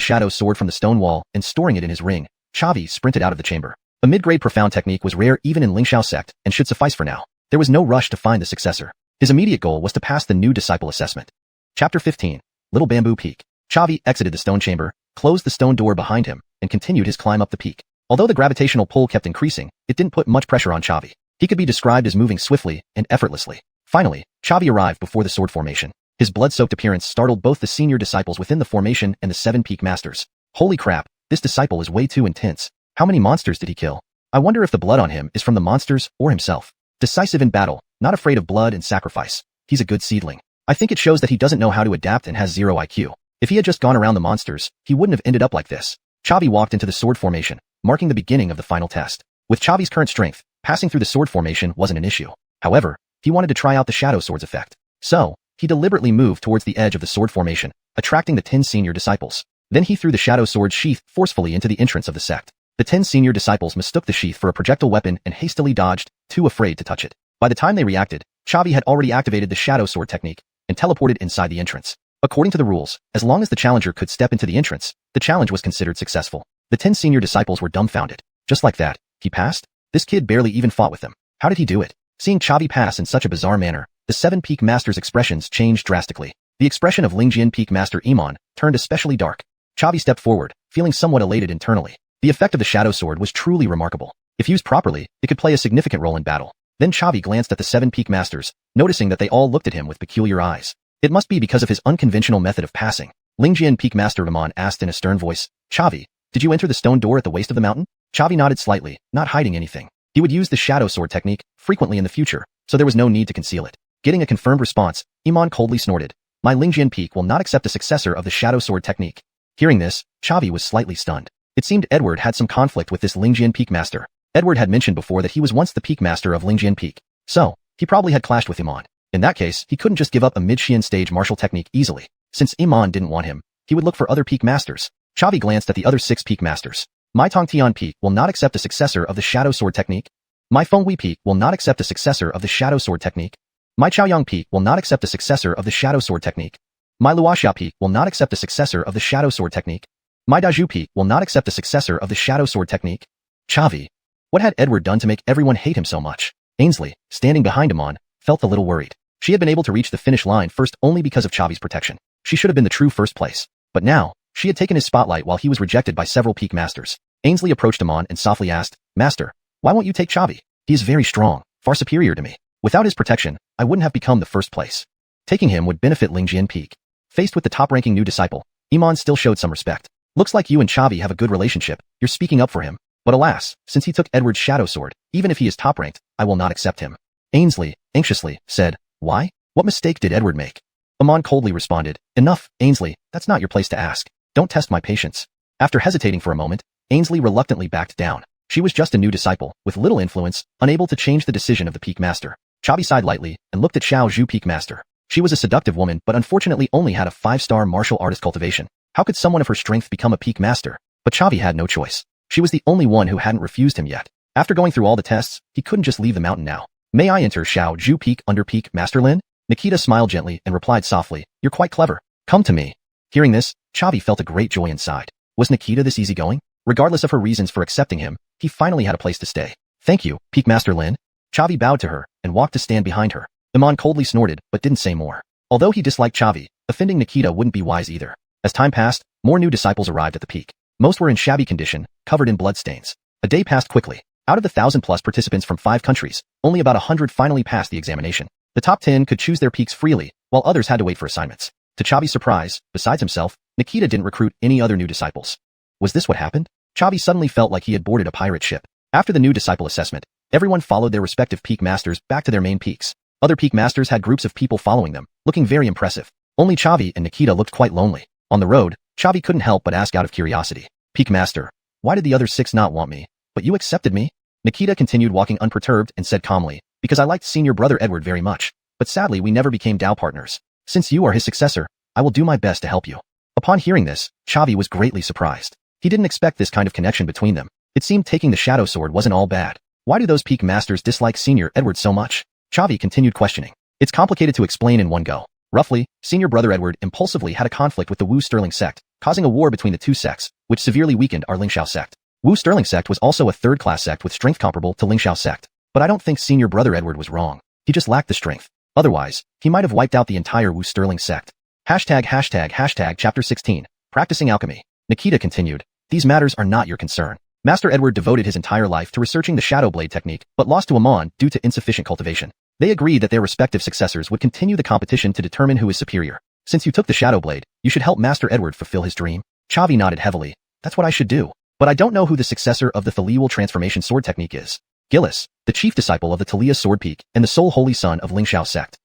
shadow sword from the stone wall and storing it in his ring, Chavi sprinted out of the chamber. A mid-grade profound technique was rare even in Lingxiao sect and should suffice for now. There was no rush to find the successor. His immediate goal was to pass the new disciple assessment. Chapter 15. Little Bamboo Peak. Chavi exited the stone chamber, closed the stone door behind him, and continued his climb up the peak. Although the gravitational pull kept increasing, it didn't put much pressure on Chavi. He could be described as moving swiftly and effortlessly. Finally, Chavi arrived before the sword formation. His blood-soaked appearance startled both the senior disciples within the formation and the 7 peak masters. Holy crap, this disciple is way too intense. How many monsters did he kill? I wonder if the blood on him is from the monsters or himself. Decisive in battle, not afraid of blood and sacrifice. He's a good seedling. I think it shows that he doesn't know how to adapt and has 0 IQ. If he had just gone around the monsters, he wouldn't have ended up like this. Chavi walked into the sword formation, marking the beginning of the final test. With Chavi's current strength, passing through the sword formation wasn't an issue. However, he wanted to try out the shadow sword's effect. So, he deliberately moved towards the edge of the sword formation, attracting the 10 senior disciples. Then he threw the shadow sword sheath forcefully into the entrance of the sect. The 10 senior disciples mistook the sheath for a projectile weapon and hastily dodged, too afraid to touch it. By the time they reacted, Chavi had already activated the shadow sword technique and teleported inside the entrance. According to the rules, as long as the challenger could step into the entrance, the challenge was considered successful. The 10 senior disciples were dumbfounded. Just like that, he passed? This kid barely even fought with them. How did he do it? Seeing Chavi pass in such a bizarre manner, the 7 peak masters' expressions changed drastically. The expression of Lingjian peak master Iman turned especially dark. Chavi stepped forward, feeling somewhat elated internally. The effect of the shadow sword was truly remarkable. If used properly, it could play a significant role in battle. Then Chavi glanced at the 7 peak masters, noticing that they all looked at him with peculiar eyes. It must be because of his unconventional method of passing. Lingjian peak master Iman asked in a stern voice, Chavi, did you enter the stone door at the waist of the mountain? Chavi nodded slightly, not hiding anything. He would use the shadow sword technique frequently in the future, so there was no need to conceal it. Getting a confirmed response, Iman coldly snorted, my Lingjian peak will not accept a successor of the shadow sword technique. Hearing this, Chavi was slightly stunned. It seemed Edward had some conflict with this Lingjian peak master. Edward had mentioned before that he was once the peak master of Lingjian peak. So, he probably had clashed with Iman. In that case, he couldn't just give up a mid-Xian stage martial technique easily. Since Iman didn't want him, he would look for other peak masters. Chavi glanced at the other 6 peak masters. My Tongtian peak will not accept a successor of the shadow sword technique. My Fenghui peak will not accept a successor of the shadow sword technique. My Chaoyang peak will not accept a successor of the shadow sword technique. My Luoxia peak will not accept a successor of the shadow sword technique. My Daju peak will not accept a successor of the shadow sword technique. Chavi. What had Edward done to make everyone hate him so much? Ainsley, standing behind Iman, felt a little worried. She had been able to reach the finish line first only because of Chavi's protection. She should have been the true first place. But now, She had taken his spotlight while he was rejected by several peak masters. Ainsley approached Amon and softly asked, Master, why won't you take Chavi? He is very strong, far superior to me. Without his protection, I wouldn't have become the first place. Taking him would benefit Lingjian Peak. Faced with the top-ranking new disciple, Iman still showed some respect. Looks like you and Chavi have a good relationship, you're speaking up for him. But alas, since he took Edward's shadow sword, even if he is top-ranked, I will not accept him. Ainsley, anxiously, said, Why? What mistake did Edward make? Amon coldly responded, Enough, Ainsley, that's not your place to ask. Don't test my patience. After hesitating for a moment, Ainsley reluctantly backed down. She was just a new disciple, with little influence, unable to change the decision of the peak master. Chavi sighed lightly and looked at Xiao Zhu peak master. She was a seductive woman but unfortunately only had a 5-star martial artist cultivation. How could someone of her strength become a peak master? But Chavi had no choice. She was the only one who hadn't refused him yet. After going through all the tests, he couldn't just leave the mountain now. May I enter Xiao Zhu peak under peak master Lin? Nikita smiled gently and replied softly, You're quite clever. Come to me. Hearing this, Chavi felt a great joy inside. Was Nikita this easygoing? Regardless of her reasons for accepting him, he finally had a place to stay. Thank you, Peak Master Lin. Chavi bowed to her and walked to stand behind her. Iman coldly snorted but didn't say more. Although he disliked Chavi, offending Nikita wouldn't be wise either. As time passed, more new disciples arrived at the peak. Most were in shabby condition, covered in bloodstains. A day passed quickly. Out of the 1,000+ participants from 5 countries, only about 100 finally passed the examination. The top 10 could choose their peaks freely, while others had to wait for assignments. To Chavi's surprise, besides himself, Nikita didn't recruit any other new disciples. Was this what happened? Chavi suddenly felt like he had boarded a pirate ship. After the new disciple assessment, everyone followed their respective peak masters back to their main peaks. Other peak masters had groups of people following them, looking very impressive. Only Chavi and Nikita looked quite lonely. On the road, Chavi couldn't help but ask out of curiosity. Peak master, why did the other 6 not want me? But you accepted me? Nikita continued walking unperturbed and said calmly, Because I liked senior brother Edward very much. But sadly we never became Dao partners. Since you are his successor, I will do my best to help you. Upon hearing this, Chavi was greatly surprised. He didn't expect this kind of connection between them. It seemed taking the shadow sword wasn't all bad. Why do those peak masters dislike senior Edward so much? Chavi continued questioning. It's complicated to explain in one go. Roughly, senior brother Edward impulsively had a conflict with the Wu Sterling sect, causing a war between the two sects, which severely weakened our Lingxiao sect. Wu Sterling sect was also a third-class sect with strength comparable to Lingxiao sect. But I don't think senior brother Edward was wrong. He just lacked the strength. Otherwise, he might have wiped out the entire Wu Sterling sect. Chapter 16. Practicing Alchemy. Nikita continued. These matters are not your concern. Master Edward devoted his entire life to researching the Shadow Blade technique, but lost to Amon due to insufficient cultivation. They agreed that their respective successors would continue the competition to determine who is superior. Since you took the Shadow Blade, you should help Master Edward fulfill his dream. Chavi nodded heavily. That's what I should do. But I don't know who the successor of the Thaliwal transformation sword technique is. Gillis, the chief disciple of the Talia sword peak and the sole holy son of Lingxiao sect.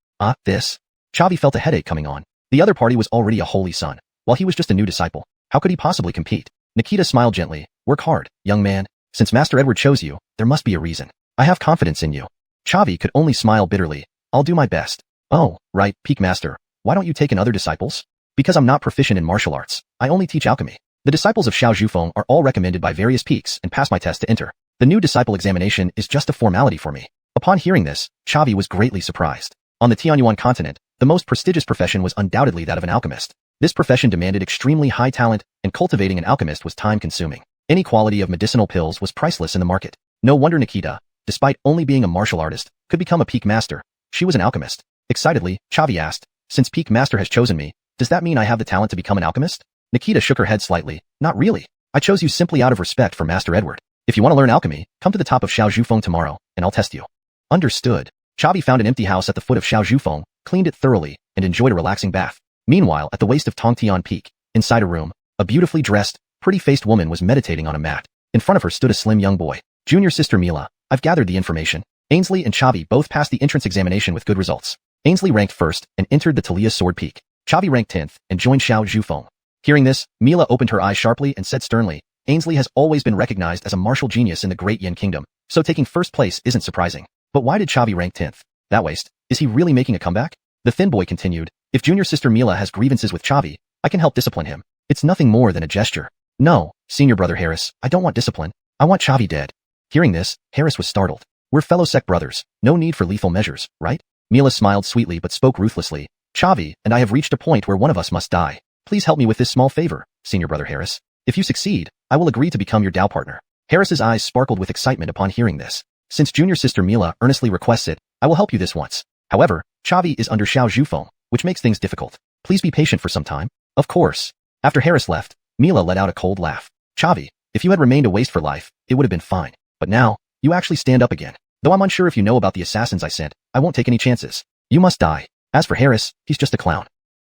This. Chavi felt a headache coming on. The other party was already a holy son, while he was just a new disciple. How could he possibly compete? Nikita smiled gently. Work hard, young man. Since Master Edward chose you, there must be a reason. I have confidence in you. Chavi could only smile bitterly. I'll do my best. Oh, right, Peak Master. Why don't you take in other disciples? Because I'm not proficient in martial arts. I only teach alchemy. The disciples of Xiao Zhufeng are all recommended by various peaks and pass my test to enter. The new disciple examination is just a formality for me. Upon hearing this, Chavi was greatly surprised. On the Xuanhuan continent, the most prestigious profession was undoubtedly that of an alchemist. This profession demanded extremely high talent, and cultivating an alchemist was time-consuming. Any quality of medicinal pills was priceless in the market. No wonder Nikita, despite only being a martial artist, could become a peak master. She was an alchemist. Excitedly, Chavi asked, Since peak master has chosen me, does that mean I have the talent to become an alchemist? Nikita shook her head slightly. Not really. I chose you simply out of respect for Master Edward. If you want to learn alchemy, come to the top of Xiao Zhufeng tomorrow, and I'll test you. Understood. Chavi found an empty house at the foot of Xiao Zhufeng, cleaned it thoroughly, and enjoyed a relaxing bath. Meanwhile, at the waist of Tongtian Peak, inside a room, a beautifully dressed, pretty-faced woman was meditating on a mat. In front of her stood a slim young boy. Junior sister Mila, I've gathered the information. Ainsley and Chavi both passed the entrance examination with good results. Ainsley ranked first and entered the Talia Sword Peak. Chavi ranked 10th and joined Xiao Zhufeng. Hearing this, Mila opened her eyes sharply and said sternly, Ainsley has always been recognized as a martial genius in the Great Yin Kingdom, so taking first place isn't surprising. But why did Chavi rank 10th? That waste. Is he really making a comeback? The thin boy continued, If junior sister Mila has grievances with Chavi, I can help discipline him. It's nothing more than a gesture. No, senior brother Harris, I don't want discipline. I want Chavi dead. Hearing this, Harris was startled. We're fellow sect brothers, no need for lethal measures, right? Mila smiled sweetly but spoke ruthlessly. Chavi and I have reached a point where one of us must die. Please help me with this small favor, senior brother Harris. If you succeed, I will agree to become your Dao partner. Harris's eyes sparkled with excitement upon hearing this. Since junior sister Mila earnestly requests it, I will help you this once. However, Chavi is under Xiao Zhufeng, which makes things difficult. Please be patient for some time. Of course. After Harris left, Mila let out a cold laugh. Chavi, if you had remained a waste for life, it would have been fine. But now, you actually stand up again. Though I'm unsure if you know about the assassins I sent, I won't take any chances. You must die. As for Harris, he's just a clown.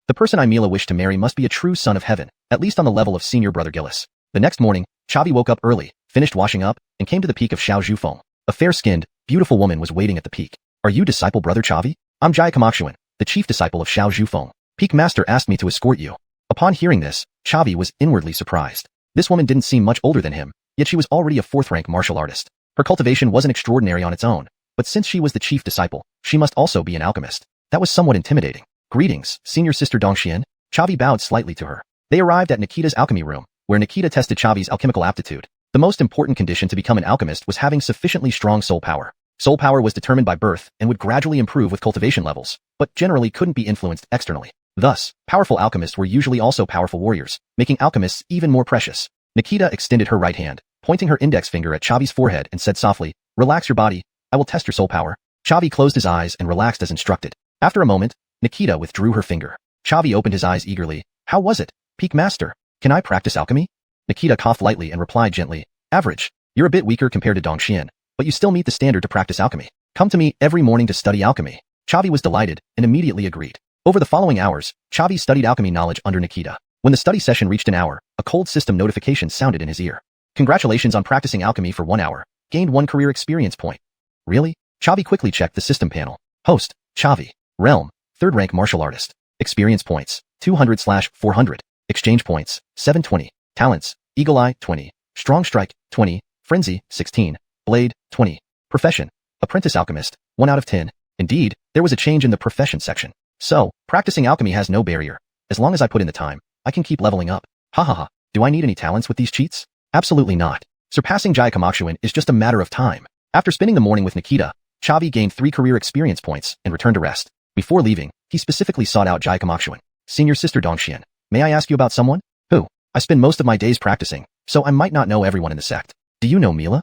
The person Mila wished to marry must be a true son of heaven, at least on the level of senior brother Gillis. The next morning, Chavi woke up early, finished washing up, and came to the peak of Xiaozhufeng. A fair-skinned, beautiful woman was waiting at the peak. Are you disciple brother Chavi? I'm xuanhuan, the chief disciple of Xiaozhufeng. Peak master asked me to escort you. Upon hearing this, Chavi was inwardly surprised. This woman didn't seem much older than him, yet she was already a fourth-rank martial artist. Her cultivation wasn't extraordinary on its own, but since she was the chief disciple, she must also be an alchemist. That was somewhat intimidating. Greetings, senior sister Dongxian. Chavi bowed slightly to her. They arrived at Nikita's alchemy room, where Nikita tested Chavi's alchemical aptitude. The most important condition to become an alchemist was having sufficiently strong soul power. Soul power was determined by birth and would gradually improve with cultivation levels, but generally couldn't be influenced externally. Thus, powerful alchemists were usually also powerful warriors, making alchemists even more precious. Nikita extended her right hand, pointing her index finger at Chavi's forehead and said softly, "Relax your body, I will test your soul power." Chavi closed his eyes and relaxed as instructed. After a moment, Nikita withdrew her finger. Chavi opened his eyes eagerly. "How was it, Peak Master? Can I practice alchemy?" Nikita coughed lightly and replied gently, "Average. You're a bit weaker compared to Dongxian, but you still meet the standard to practice alchemy. Come to me every morning to study alchemy." Chavi was delighted and immediately agreed. Over the following hours, Chavi studied alchemy knowledge under Nikita. When the study session reached an hour, a cold system notification sounded in his ear. "Congratulations on practicing alchemy for 1 hour. Gained 1 career experience point." Really? Chavi quickly checked the system panel. Host, Chavi. Realm, 3rd rank martial artist. Experience points, 200/400. Exchange points, 720. Talents, Eagle Eye, 20. Strong Strike, 20. Frenzy, 16. Blade, 20. Profession, Apprentice Alchemist, 1 out of 10. Indeed, there was a change in the profession section. So, practicing alchemy has no barrier. As long as I put in the time, I can keep leveling up. Ha. Do I need any talents with these cheats? Absolutely not. Surpassing xuanhuan is just a matter of time. After spending the morning with Nikita, Chavi gained 3 career experience points and returned to rest. Before leaving, he specifically sought out xuanhuan. "Senior sister Dongxian, may I ask you about someone?" "Who?" "I spend most of my days practicing, so I might not know everyone in the sect. Do you know Mila?"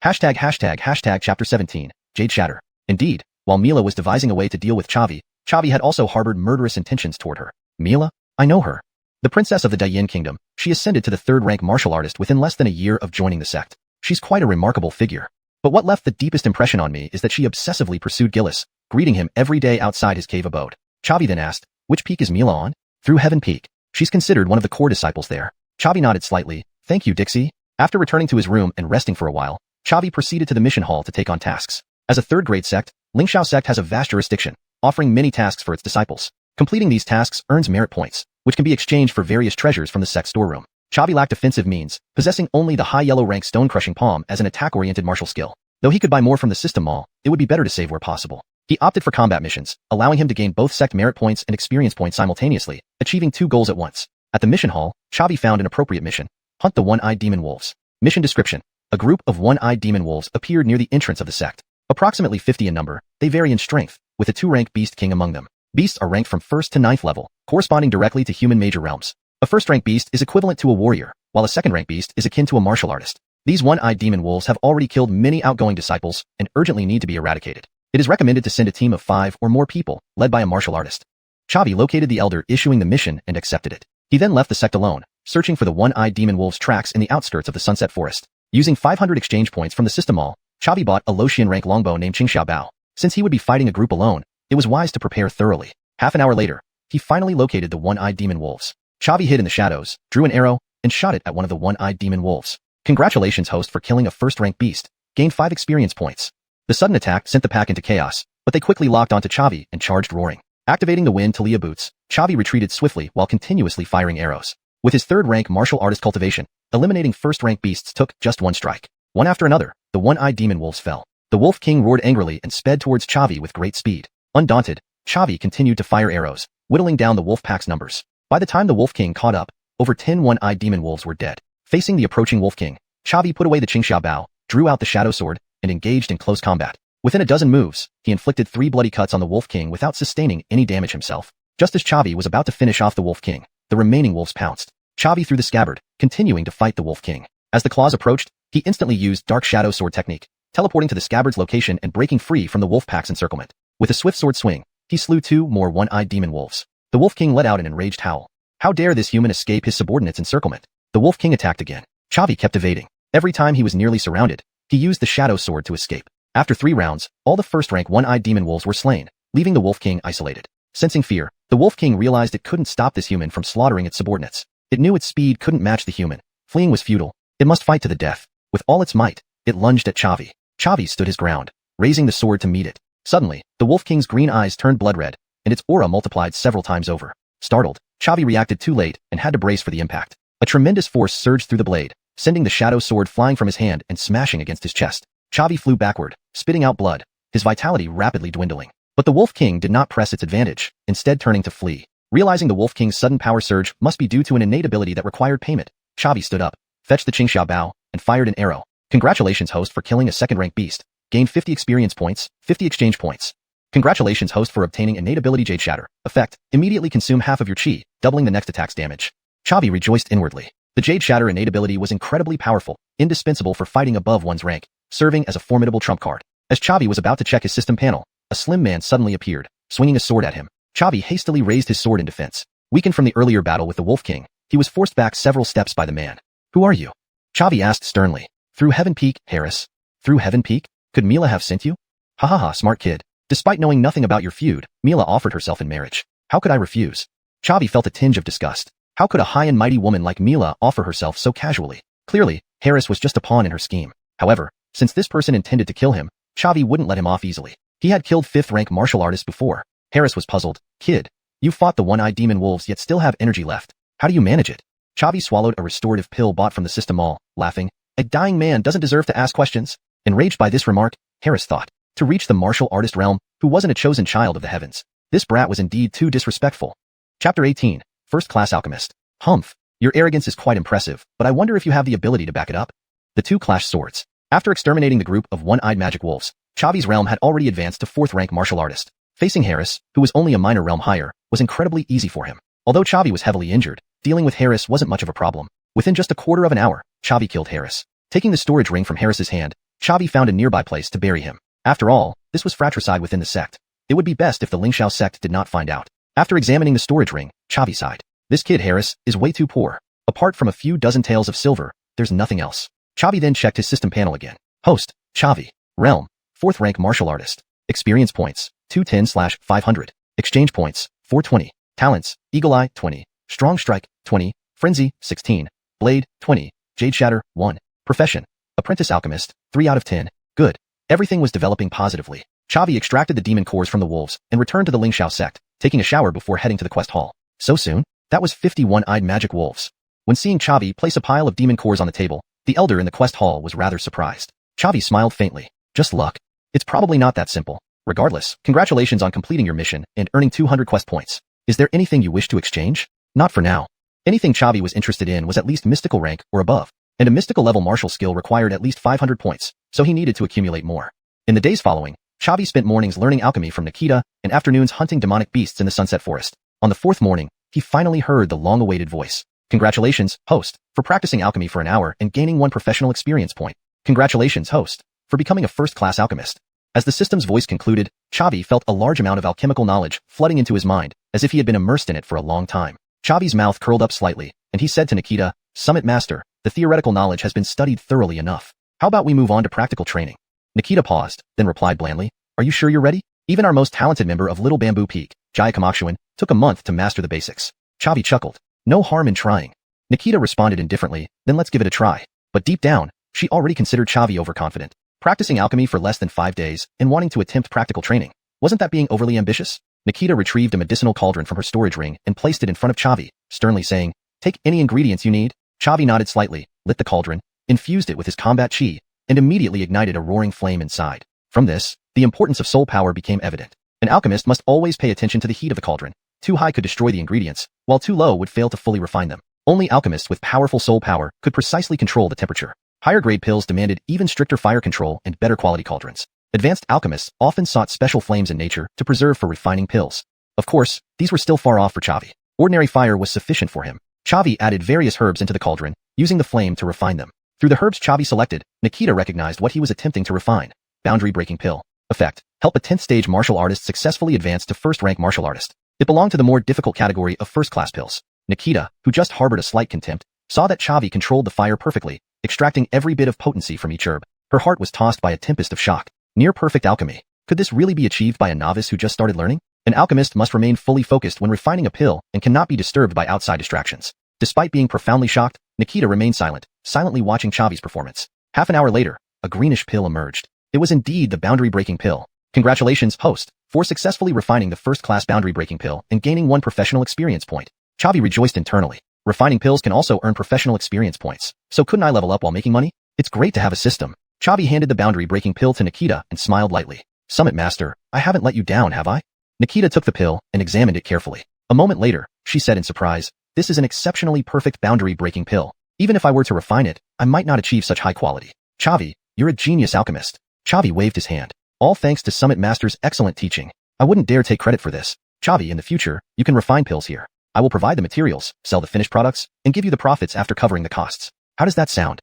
####Chapter 17, Jade Shatter. Indeed, while Mila was devising a way to deal with Chavi, Chavi had also harbored murderous intentions toward her. "Mila? I know her. The princess of the Dayin Kingdom, she ascended to the 3rd rank martial artist within less than a year of joining the sect. She's quite a remarkable figure. But what left the deepest impression on me is that she obsessively pursued Gillis, greeting him every day outside his cave abode." Chavi then asked, "Which peak is Mila on?" "Through Heaven Peak. She's considered one of the core disciples there." Chavi nodded slightly. "Thank you, Dixie." After returning to his room and resting for a while, Chavi proceeded to the mission hall to take on tasks. As a 3rd-grade sect, Lingxiao sect has a vast jurisdiction, offering many tasks for its disciples. Completing these tasks earns merit points, which can be exchanged for various treasures from the sect storeroom. Chavi lacked offensive means, possessing only the high yellow rank stone-crushing palm as an attack-oriented martial skill. Though he could buy more from the system mall, it would be better to save where possible. He opted for combat missions, allowing him to gain both sect merit points and experience points simultaneously, achieving 2 goals at once. At the mission hall, Chavi found an appropriate mission. Hunt the one-eyed demon wolves. Mission description. A group of one-eyed demon wolves appeared near the entrance of the sect. Approximately 50 in number, they vary in strength, with a 2-rank beast king among them. Beasts are ranked from 1st to 9th level, corresponding directly to human major realms. A 1st-rank beast is equivalent to a warrior, while a 2nd-rank beast is akin to a martial artist. These one-eyed demon wolves have already killed many outgoing disciples and urgently need to be eradicated. It is recommended to send a team of 5 or more people, led by a martial artist. Chavi located the elder issuing the mission and accepted it. He then left the sect alone, searching for the one-eyed demon wolves' tracks in the outskirts of the Sunset Forest. Using 500 exchange points from the system mall, Chavi bought a Lotian rank longbow named Xianxia Bao. Since he would be fighting a group alone, it was wise to prepare thoroughly. Half an hour later, he finally located the one-eyed demon wolves. Chavi hid in the shadows, drew an arrow, and shot it at one of the one-eyed demon wolves. Congratulations, host, for killing a 1st-rank beast. Gained 5 experience points. The sudden attack sent the pack into chaos, but they quickly locked onto Chavi and charged roaring. Activating the wind Talia boots, Chavi retreated swiftly while continuously firing arrows. With his 3rd-rank martial artist cultivation, eliminating 1st-rank beasts took just 1 strike. One after another, the one-eyed demon wolves fell. The Wolf King roared angrily and sped towards Chavi with great speed. Undaunted, Chavi continued to fire arrows, whittling down the wolf pack's numbers. By the time the Wolf King caught up, over 10 one-eyed demon wolves were dead. Facing the approaching Wolf King, Chavi put away the Xianxia Bao, drew out the Shadow Sword, and engaged in close combat. Within a dozen moves, he inflicted 3 bloody cuts on the Wolf King without sustaining any damage himself. Just as Chavi was about to finish off the Wolf King, the remaining wolves pounced. Chavi threw the scabbard, continuing to fight the Wolf King. As the claws approached, he instantly used Dark Shadow Sword technique, teleporting to the scabbard's location and breaking free from the wolf pack's encirclement. With a swift sword swing, he slew 2 more one-eyed demon wolves. The Wolf King let out an enraged howl. How dare this human escape his subordinate's encirclement? The Wolf King attacked again. Chavi kept evading. Every time he was nearly surrounded, he used the Shadow Sword to escape. After 3 rounds, all the first-rank one-eyed demon wolves were slain, leaving the Wolf King isolated. Sensing fear, the Wolf King realized it couldn't stop this human from slaughtering its subordinates. It knew its speed couldn't match the human. Fleeing was futile. It must fight to the death. With all its might, it lunged at Chavi. Chavi stood his ground, raising the sword to meet it. Suddenly, the Wolf King's green eyes turned blood red, and its aura multiplied several times over. Startled, Chavi reacted too late and had to brace for the impact. A tremendous force surged through the blade, sending the Shadow Sword flying from his hand and smashing against his chest. Chavi flew backward, spitting out blood, his vitality rapidly dwindling. But the Wolf King did not press its advantage, instead turning to flee. Realizing the Wolf King's sudden power surge must be due to an innate ability that required payment, Chavi stood up, fetched the Xianxia bow, and fired an arrow. Congratulations, host, for killing a second-rank beast. Gained 50 experience points, 50 exchange points. Congratulations, host, for obtaining innate ability Jade Shatter. Effect, immediately consume half of your chi, doubling the next attack's damage. Chavi rejoiced inwardly. The Jade Shatter innate ability was incredibly powerful, indispensable for fighting above one's rank, serving as a formidable trump card. As Chavi was about to check his system panel, a slim man suddenly appeared, swinging a sword at him. Chavi hastily raised his sword in defense. Weakened from the earlier battle with the Wolf King, he was forced back several steps by the man. Who are you? Chavi asked sternly. Through Heaven Peak, Harris. Through Heaven Peak? Could Mila have sent you? Ha ha ha, smart kid. Despite knowing nothing about your feud, Mila offered herself in marriage. How could I refuse? Chavi felt a tinge of disgust. How could a high and mighty woman like Mila offer herself so casually? Clearly, Harris was just a pawn in her scheme. However, since this person intended to kill him, Chavi wouldn't let him off easily. He had killed 5th-rank martial artists before. Harris was puzzled. Kid, you fought the one-eyed demon wolves yet still have energy left. How do you manage it? Chavi swallowed a restorative pill bought from the system mall, laughing. A dying man doesn't deserve to ask questions. Enraged by this remark, Harris thought. To reach the martial artist realm, who wasn't a chosen child of the heavens? This brat was indeed too disrespectful. Chapter 18. First-class alchemist. Humph. Your arrogance is quite impressive, but I wonder if you have the ability to back it up. The two clashed swords. After exterminating the group of one-eyed magic wolves, Chavi's realm had already advanced to 4th-rank martial artist. Facing Harris, who was only a minor realm higher, was incredibly easy for him. Although Chavi was heavily injured, dealing with Harris wasn't much of a problem. Within just a quarter of an hour, Chavi killed Harris. Taking the storage ring from Harris's hand, Chavi found a nearby place to bury him. After all, this was fratricide within the sect. It would be best if the Xianxia sect did not find out. After examining the storage ring, Chavi sighed. This kid Harris is way too poor. Apart from a few dozen taels of silver, there's nothing else. Chavi then checked his system panel again. Host, Chavi. Realm, 4th-rank martial artist. Experience points, 210/500. Exchange points, 420. Talents, Eagle Eye, 20. Strong Strike, 20. Frenzy, 16. Blade, 20. Jade Shatter, 1. Profession, Apprentice Alchemist, 3 out of 10. Good. Everything was developing positively. Chavi extracted the demon cores from the wolves and returned to the Xianxia sect, taking a shower before heading to the quest hall. So soon? That was 51-eyed magic wolves. When seeing Chavi place a pile of demon cores on the table, the elder in the quest hall was rather surprised. Chavi smiled faintly. Just luck. It's probably not that simple. Regardless, congratulations on completing your mission and earning 200 quest points. Is there anything you wish to exchange? Not for now. Anything Chavi was interested in was at least mystical rank or above, and a mystical level martial skill required at least 500 points, so he needed to accumulate more. In the days following, Chavi spent mornings learning alchemy from Nikita and afternoons hunting demonic beasts in the Sunset Forest. On the 4th morning, he finally heard the long-awaited voice. Congratulations, host, for practicing alchemy for an hour and gaining 1 professional experience point. Congratulations, host, for becoming a first-class alchemist. As the system's voice concluded, Chavi felt a large amount of alchemical knowledge flooding into his mind, as if he had been immersed in it for a long time. Chavi's mouth curled up slightly, and he said to Nikita, Summit Master, the theoretical knowledge has been studied thoroughly enough. How about we move on to practical training? Nikita paused, then replied blandly, Are you sure you're ready? Even our most talented member of Little Bamboo Peak, xuanhuan, took a month to master the basics. Chavi chuckled. No harm in trying. Nikita responded indifferently, then let's give it a try. But deep down, she already considered Chavi overconfident. Practicing alchemy for less than 5 days and wanting to attempt practical training. Wasn't that being overly ambitious? Nikita retrieved a medicinal cauldron from her storage ring and placed it in front of Chavi, sternly saying, Take any ingredients you need. Chavi nodded slightly, lit the cauldron, infused it with his combat chi, and immediately ignited a roaring flame inside. From this, the importance of soul power became evident. An alchemist must always pay attention to the heat of the cauldron. Too high could destroy the ingredients, while too low would fail to fully refine them. Only alchemists with powerful soul power could precisely control the temperature. Higher-grade pills demanded even stricter fire control and better quality cauldrons. Advanced alchemists often sought special flames in nature to preserve for refining pills. Of course, these were still far off for Chavi. Ordinary fire was sufficient for him. Chavi added various herbs into the cauldron, using the flame to refine them. Through the herbs Chavi selected, Nikita recognized what he was attempting to refine. Boundary-breaking pill. Effect. Help a 10th stage martial artist successfully advance to 1st-rank martial artist. It belonged to the more difficult category of first-class pills. Nikita, who just harbored a slight contempt, saw that Chavi controlled the fire perfectly, extracting every bit of potency from each herb. Her heart was tossed by a tempest of shock. Near-perfect alchemy. Could this really be achieved by a novice who just started learning? An alchemist must remain fully focused when refining a pill and cannot be disturbed by outside distractions. Despite being profoundly shocked, Nikita remained silent, silently watching Chavi's performance. Half an hour later, a greenish pill emerged. It was indeed the boundary-breaking pill. Congratulations, host, for successfully refining the first-class boundary-breaking pill and gaining 1 professional experience point. Chavi rejoiced internally. Refining pills can also earn professional experience points. So couldn't I level up while making money? It's great to have a system. Chavi handed the boundary-breaking pill to Nikita and smiled lightly. Summit Master, I haven't let you down, have I? Nikita took the pill and examined it carefully. A moment later, she said in surprise, this is an exceptionally perfect boundary-breaking pill. Even if I were to refine it, I might not achieve such high quality. Chavi, you're a genius alchemist. Chavi waved his hand. All thanks to Summit Master's excellent teaching. I wouldn't dare take credit for this. Chavi, in the future, you can refine pills here. I will provide the materials, sell the finished products, and give you the profits after covering the costs. How does that sound?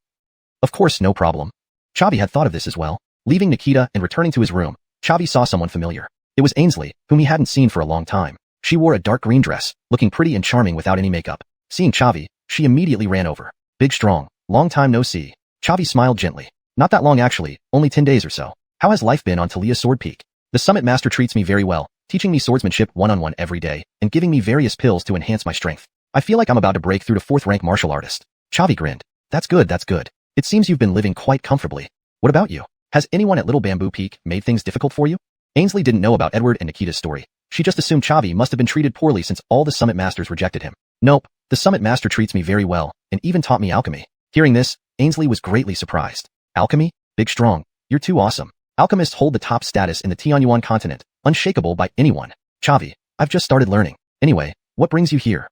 Of course, no problem. Chavi had thought of this as well. Leaving Nikita and returning to his room, Chavi saw someone familiar. It was Ainsley, whom he hadn't seen for a long time. She wore a dark green dress, looking pretty and charming without any makeup. Seeing Chavi, she immediately ran over. Big strong, long time no see. Chavi smiled gently. Not that long actually, only 10 days or so. How has life been on Talia Sword Peak? The Summit Master treats me very well, teaching me swordsmanship one-on-one every day, and giving me various pills to enhance my strength. I feel like I'm about to break through to 4th rank martial artist. Chavi grinned. That's good, that's good. It seems you've been living quite comfortably. What about you? Has anyone at Little Bamboo Peak made things difficult for you? Ainsley didn't know about Edward and Nikita's story. She just assumed Chavi must have been treated poorly since all the Summit Masters rejected him. Nope, the Summit Master treats me very well, and even taught me alchemy. Hearing this, Ainsley was greatly surprised. Alchemy? Big strong. You're too awesome. Alchemists hold the top status in the xuanhuan continent, unshakable by anyone. Chavi, I've just started learning. Anyway, what brings you here?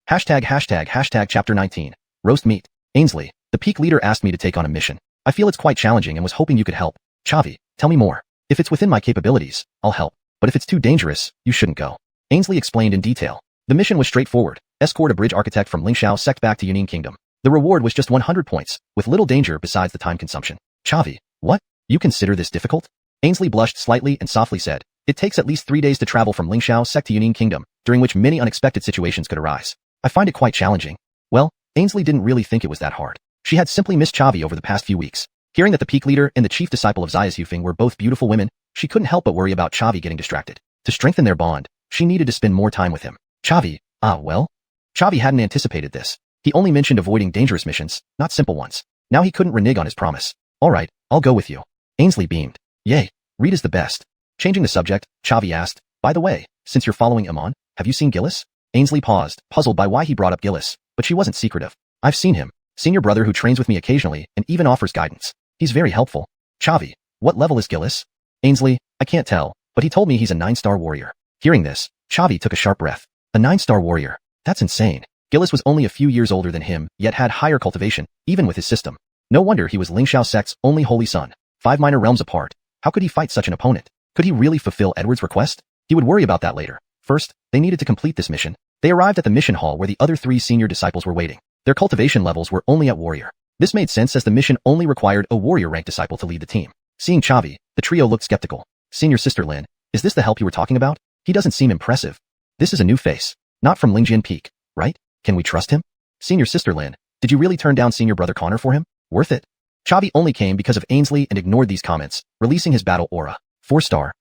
##### Chapter 19. Roast meat. Ainsley, the peak leader asked me to take on a mission. I feel it's quite challenging and was hoping you could help. Chavi, tell me more. If it's within my capabilities, I'll help. But if it's too dangerous, you shouldn't go. Ainsley explained in detail. The mission was straightforward. Escort a bridge architect from Xianxia sect back to Yunin Kingdom. The reward was just 100 points, with little danger besides the time consumption. Chavi, what? You consider this difficult? Ainsley blushed slightly and softly said, it takes at least 3 days to travel from Xianxia sect to Yunin Kingdom, during which many unexpected situations could arise. I find it quite challenging. Well, Ainsley didn't really think it was that hard. She had simply missed Chavi over the past few weeks. Hearing that the peak leader and the chief disciple of Xia's Yufeng were both beautiful women, she couldn't help but worry about Chavi getting distracted. To strengthen their bond, she needed to spend more time with him. Chavi, well? Chavi hadn't anticipated this. He only mentioned avoiding dangerous missions, not simple ones. Now he couldn't renege on his promise. Alright, I'll go with you. Ainsley beamed. Yay, Reed is the best. Changing the subject, Chavi asked, by the way, since you're following Amon, have you seen Gillis? Ainsley paused, puzzled by why he brought up Gillis, but she wasn't secretive. I've seen him. Senior brother who trains with me occasionally and even offers guidance. He's very helpful. Chavi, what level is Gillis? Ainsley, I can't tell, but he told me he's a 9-star warrior. Hearing this, Chavi took a sharp breath. A 9-star warrior? That's insane. Gillis was only a few years older than him, yet had higher cultivation, even with his system. No wonder he was Xiao sect's only holy son. 5 minor realms apart. How could he fight such an opponent? Could he really fulfill Edward's request? He would worry about that later. First, they needed to complete this mission. They arrived at the mission hall where the other 3 senior disciples were waiting. Their cultivation levels were only at warrior. This made sense as the mission only required a warrior-ranked disciple to lead the team. Seeing Chavi, the trio looked skeptical. Senior Sister Lin, is this the help you were talking about? He doesn't seem impressive. This is a new face. Not from Lingjian Peak, right? Can we trust him? Senior Sister Lin, did you really turn down Senior Brother Connor for him? Worth it. Chavi only came because of Ainsley and ignored these comments, releasing his battle aura. 4-star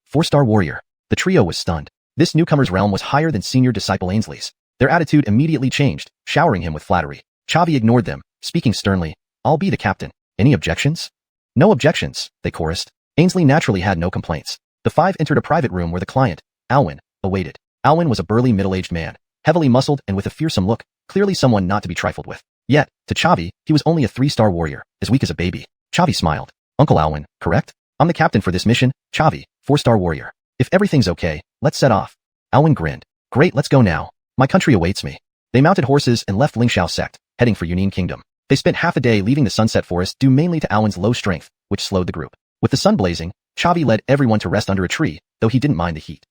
warrior. The trio was stunned. This newcomer's realm was higher than senior disciple Ainsley's. Their attitude immediately changed, showering him with flattery. Chavi ignored them, speaking sternly. I'll be the captain. Any objections? No objections, they chorused. Ainsley naturally had no complaints. The 5 entered a private room where the client, Alwyn, awaited. Alwyn was a burly middle-aged man, heavily muscled and with a fearsome look, clearly someone not to be trifled with. Yet, to Chavi, he was only a 3-star warrior, as weak as a baby. Chavi smiled. Uncle Alwyn, correct? I'm the captain for this mission, Chavi, 4-star warrior. If everything's okay, let's set off. Alwyn grinned. Great, let's go now. My country awaits me. They mounted horses and left Xiao sect, heading for Yunin Kingdom. They spent half a day leaving the Sunset Forest due mainly to Alwyn's low strength, which slowed the group. With the sun blazing, Chavi led everyone to rest under a tree, though he didn't mind the heat.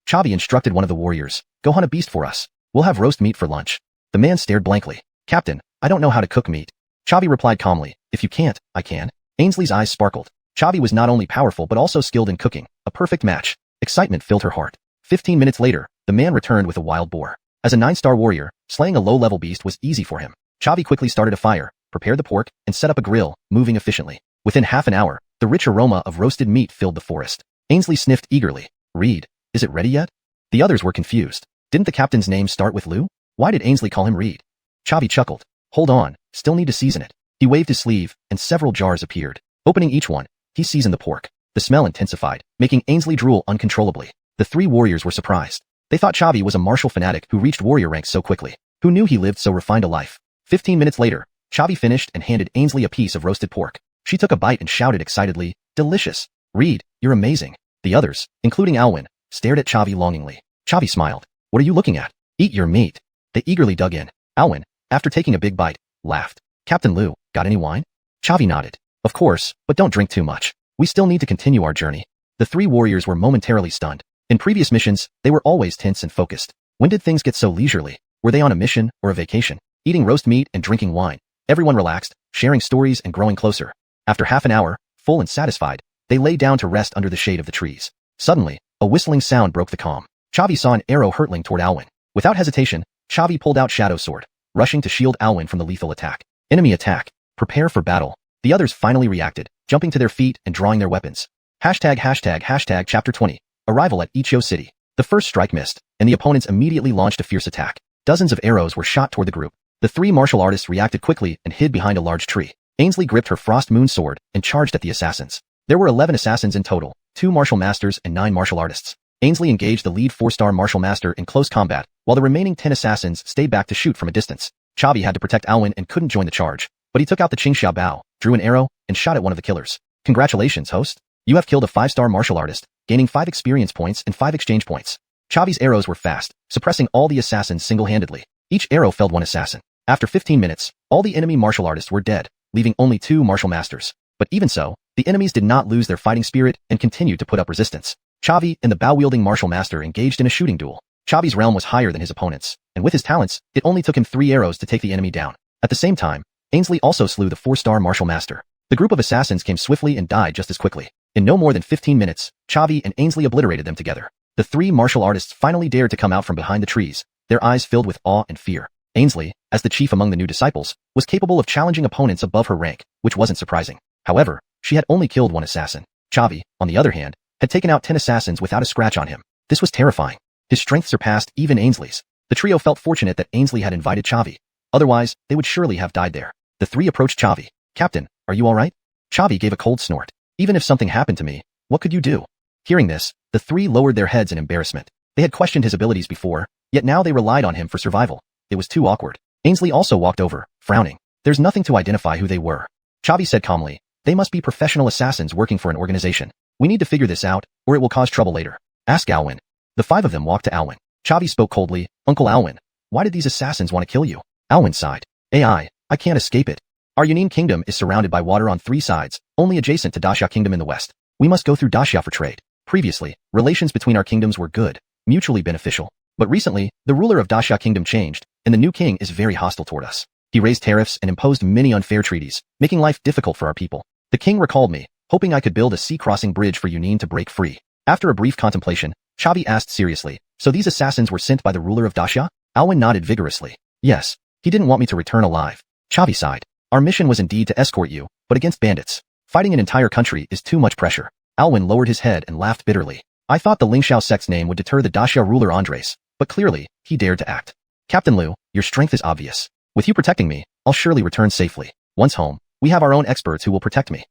Chavi instructed one of the warriors, go hunt a beast for us. We'll have roast meat for lunch. The man stared blankly. Captain, I don't know how to cook meat. Chavi replied calmly, if you can't, I can. Ainsley's eyes sparkled. Chavi was not only powerful but also skilled in cooking, a perfect match. Excitement filled her heart. 15 minutes later, the man returned with a wild boar. As a 9-star warrior, slaying a low-level beast was easy for him. Chavi quickly started a fire, prepared the pork, and set up a grill, moving efficiently. Within half an hour, the rich aroma of roasted meat filled the forest. Ainsley sniffed eagerly. Reed, is it ready yet? The others were confused. Didn't the captain's name start with Lou? Why did Ainsley call him Reed? Chavi chuckled. Hold on, still need to season it. He waved his sleeve, and several jars appeared. Opening each one, he seasoned the pork. The smell intensified, making Ainsley drool uncontrollably. The three warriors were surprised. They thought Chavi was a martial fanatic who reached warrior ranks so quickly. Who knew he lived so refined a life? 15 minutes later, Chavi finished and handed Ainsley a piece of roasted pork. She took a bite and shouted excitedly, "Delicious! Reed, you're amazing." The others, including Alwyn, stared at Chavi longingly. Chavi smiled. What are you looking at? Eat your meat. They eagerly dug in. Alwyn, after taking a big bite, laughed. Captain Lou, got any wine? Chavi nodded. Of course, but don't drink too much. We still need to continue our journey. The three warriors were momentarily stunned. In previous missions, they were always tense and focused. When did things get so leisurely? Were they on a mission or a vacation? Eating roast meat and drinking wine. Everyone relaxed, sharing stories and growing closer. After half an hour, full and satisfied, they lay down to rest under the shade of the trees. Suddenly, a whistling sound broke the calm. Chavi saw an arrow hurtling toward Alwyn. Without hesitation, Chavi pulled out Shadow Sword, rushing to shield Alwyn from the lethal attack. Enemy attack. Prepare for battle. The others finally reacted, jumping to their feet and drawing their weapons. ##### Chapter 20. Arrival at Ichio City. The first strike missed, and the opponents immediately launched a fierce attack. Dozens of arrows were shot toward the group. The three martial artists reacted quickly and hid behind a large tree. Ainsley gripped her Frost Moon sword and charged at the assassins. There were 11 assassins in total, 2 martial masters and 9 martial artists. Ainsley engaged the lead 4-star martial master in close combat, while the remaining 10 assassins stayed back to shoot from a distance. Chavi had to protect Alwyn and couldn't join the charge, but he took out the Xianxia bow, drew an arrow, and shot at one of the killers. Congratulations, host. You have killed a 5-star martial artist, gaining 5 experience points and 5 exchange points. Chavi's arrows were fast, suppressing all the assassins single-handedly. Each arrow felled one assassin. After 15 minutes, all the enemy martial artists were dead, leaving only 2 martial masters. But even so, the enemies did not lose their fighting spirit and continued to put up resistance. Chavi and the bow-wielding martial master engaged in a shooting duel. Chavi's realm was higher than his opponent's, and with his talents, it only took him 3 arrows to take the enemy down. At the same time, Ainsley also slew the 4-star martial master. The group of assassins came swiftly and died just as quickly. In no more than 15 minutes, Chavi and Ainsley obliterated them together. The 3 martial artists finally dared to come out from behind the trees, their eyes filled with awe and fear. Ainsley, as the chief among the new disciples, was capable of challenging opponents above her rank, which wasn't surprising. However, she had only killed 1 assassin. Chavi, on the other hand, had taken out 10 assassins without a scratch on him. This was terrifying. His strength surpassed even Ainsley's. The trio felt fortunate that Ainsley had invited Chavi. Otherwise, they would surely have died there. The 3 approached Chavi. Captain, are you alright? Chavi gave a cold snort. Even if something happened to me, what could you do? Hearing this, the 3 lowered their heads in embarrassment. They had questioned his abilities before, yet now they relied on him for survival. It was too awkward. Ainsley also walked over, frowning. There's nothing to identify who they were. Chavi said calmly, they must be professional assassins working for an organization. We need to figure this out, or it will cause trouble later. Ask Alwyn. The 5 of them walked to Alwyn. Chavi spoke coldly, Uncle Alwyn, why did these assassins want to kill you? Alwyn sighed. I can't escape it. Our Yunin kingdom is surrounded by water on 3 sides, only adjacent to Daxia kingdom in the west. We must go through Daxia for trade. Previously, relations between our kingdoms were good, mutually beneficial. But recently, the ruler of Daxia kingdom changed, and the new king is very hostile toward us. He raised tariffs and imposed many unfair treaties, making life difficult for our people. The king recalled me, hoping I could build a sea-crossing bridge for Yunin to break free. After a brief contemplation, Chavi asked seriously, so these assassins were sent by the ruler of Daxia? Alwyn nodded vigorously. Yes, he didn't want me to return alive. Chavi sighed. Our mission was indeed to escort you, but against bandits. Fighting an entire country is too much pressure. Alwyn lowered his head and laughed bitterly. I thought the Lingxiao sect's name would deter the Daxia ruler Andres, but clearly, he dared to act. Captain Liu, your strength is obvious. With you protecting me, I'll surely return safely. Once home, we have our own experts who will protect me.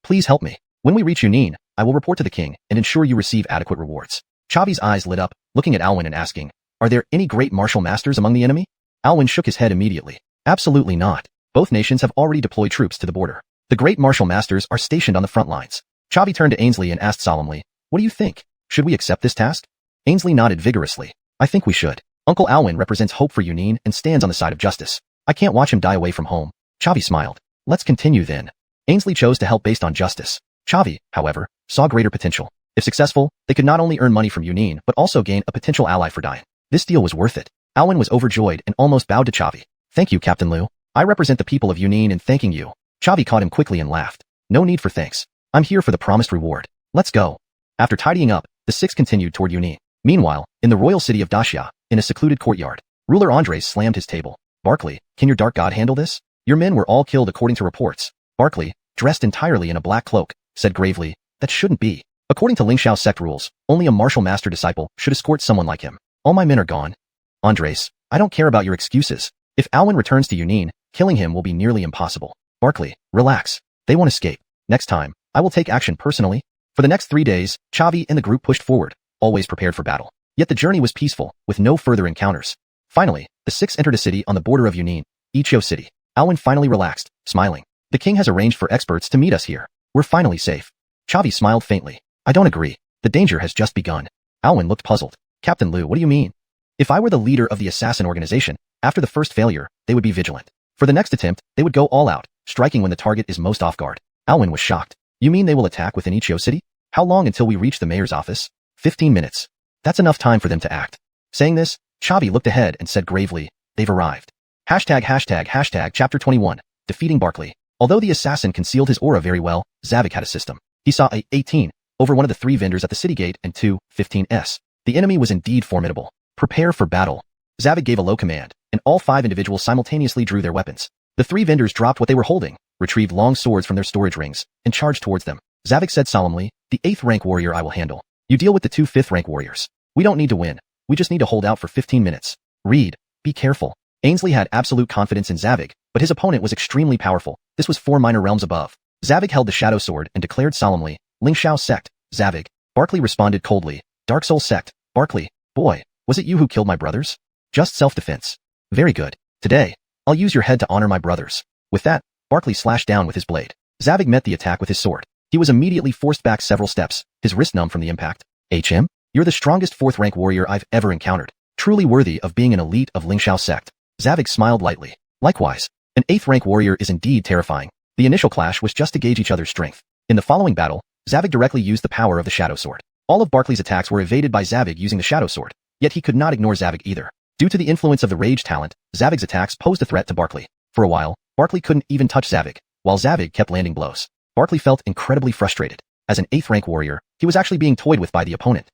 Please help me. When we reach Yunin, I will report to the king and ensure you receive adequate rewards. Chavi's eyes lit up, looking at Alwyn and asking, are there any great martial masters among the enemy? Alwyn shook his head immediately. Absolutely not. Both nations have already deployed troops to the border. The great martial masters are stationed on the front lines. Chavi turned to Ainsley and asked solemnly, what do you think? Should we accept this task? Ainsley nodded vigorously. I think we should. Uncle Alwyn represents hope for Yunin and stands on the side of justice. I can't watch him die away from home. Chavi smiled. Let's continue then. Ainsley chose to help based on justice. Chavi, however, saw greater potential. If successful, they could not only earn money from Yunin but also gain a potential ally for Dian. This deal was worth it. Alwyn was overjoyed and almost bowed to Chavi. Thank you, Captain Liu. I represent the people of Yunin in thanking you. Chavi caught him quickly and laughed. No need for thanks. I'm here for the promised reward. Let's go. After tidying up, the 6 continued toward Yunin. Meanwhile, in the royal city of Daxia, in a secluded courtyard, ruler Andres slammed his table. Barkley, can your dark god handle this? Your men were all killed according to reports. Barkley, dressed entirely in a black cloak, said gravely, that shouldn't be. According to Lingxiao sect rules, only a martial master disciple should escort someone like him. All my men are gone. Andres, I don't care about your excuses. If Alwyn returns to Yunin, killing him will be nearly impossible. Barkley, relax. They won't escape. Next time, I will take action personally. For the next 3 days, Chavi and the group pushed forward, always prepared for battle. Yet the journey was peaceful, with no further encounters. Finally, the 6 entered a city on the border of Yunin, Ichio City. Alwyn finally relaxed, smiling. The king has arranged for experts to meet us here. We're finally safe. Chavi smiled faintly. I don't agree. The danger has just begun. Alwyn looked puzzled. Captain Liu, what do you mean? If I were the leader of the assassin organization, after the first failure, they would be vigilant. For the next attempt, they would go all out, striking when the target is most off guard. Alwyn was shocked. You mean they will attack within Ichio City? How long until we reach the mayor's office? 15 minutes. That's enough time for them to act. Saying this, Chavi looked ahead and said gravely, they've arrived. Chapter 21, Defeating Barkley. Although the assassin concealed his aura very well, Zavik had a system. He saw a 18 over one of the 3 vendors at the city gate and 2 15s. The enemy was indeed formidable. Prepare for battle. Zavik gave a low command, and all 5 individuals simultaneously drew their weapons. The 3 vendors dropped what they were holding, retrieved long swords from their storage rings, and charged towards them. Zavik said solemnly, the 8th rank warrior I will handle. You deal with the 2 5th rank warriors. We don't need to win. We just need to hold out for 15 minutes. Reed, be careful. Ainsley had absolute confidence in Zavik, but his opponent was extremely powerful. This was 4 minor realms above. Zavik held the shadow sword and declared solemnly, Lingxiao sect, Zavik. Barkley responded coldly, Dark Soul sect, Barkley. Boy, was it you who killed my brothers? Just self-defense. Very good. Today, I'll use your head to honor my brothers. With that, Barkley slashed down with his blade. Zavik met the attack with his sword. He was immediately forced back several steps, his wrist numb from the impact. HM? You're the strongest 4th rank warrior I've ever encountered. Truly worthy of being an elite of Lingxiao sect. Zavik smiled lightly. Likewise, an 8th rank warrior is indeed terrifying. The initial clash was just to gauge each other's strength. In the following battle, Zavik directly used the power of the shadow sword. All of Barkley's attacks were evaded by Zavik using the shadow sword, yet he could not ignore Zavik either. Due to the influence of the rage talent, Zavik's attacks posed a threat to Barkley. For a while, Barkley couldn't even touch Zavik, while Zavik kept landing blows. Barkley felt incredibly frustrated. As an 8th rank warrior, he was actually being toyed with by the opponent.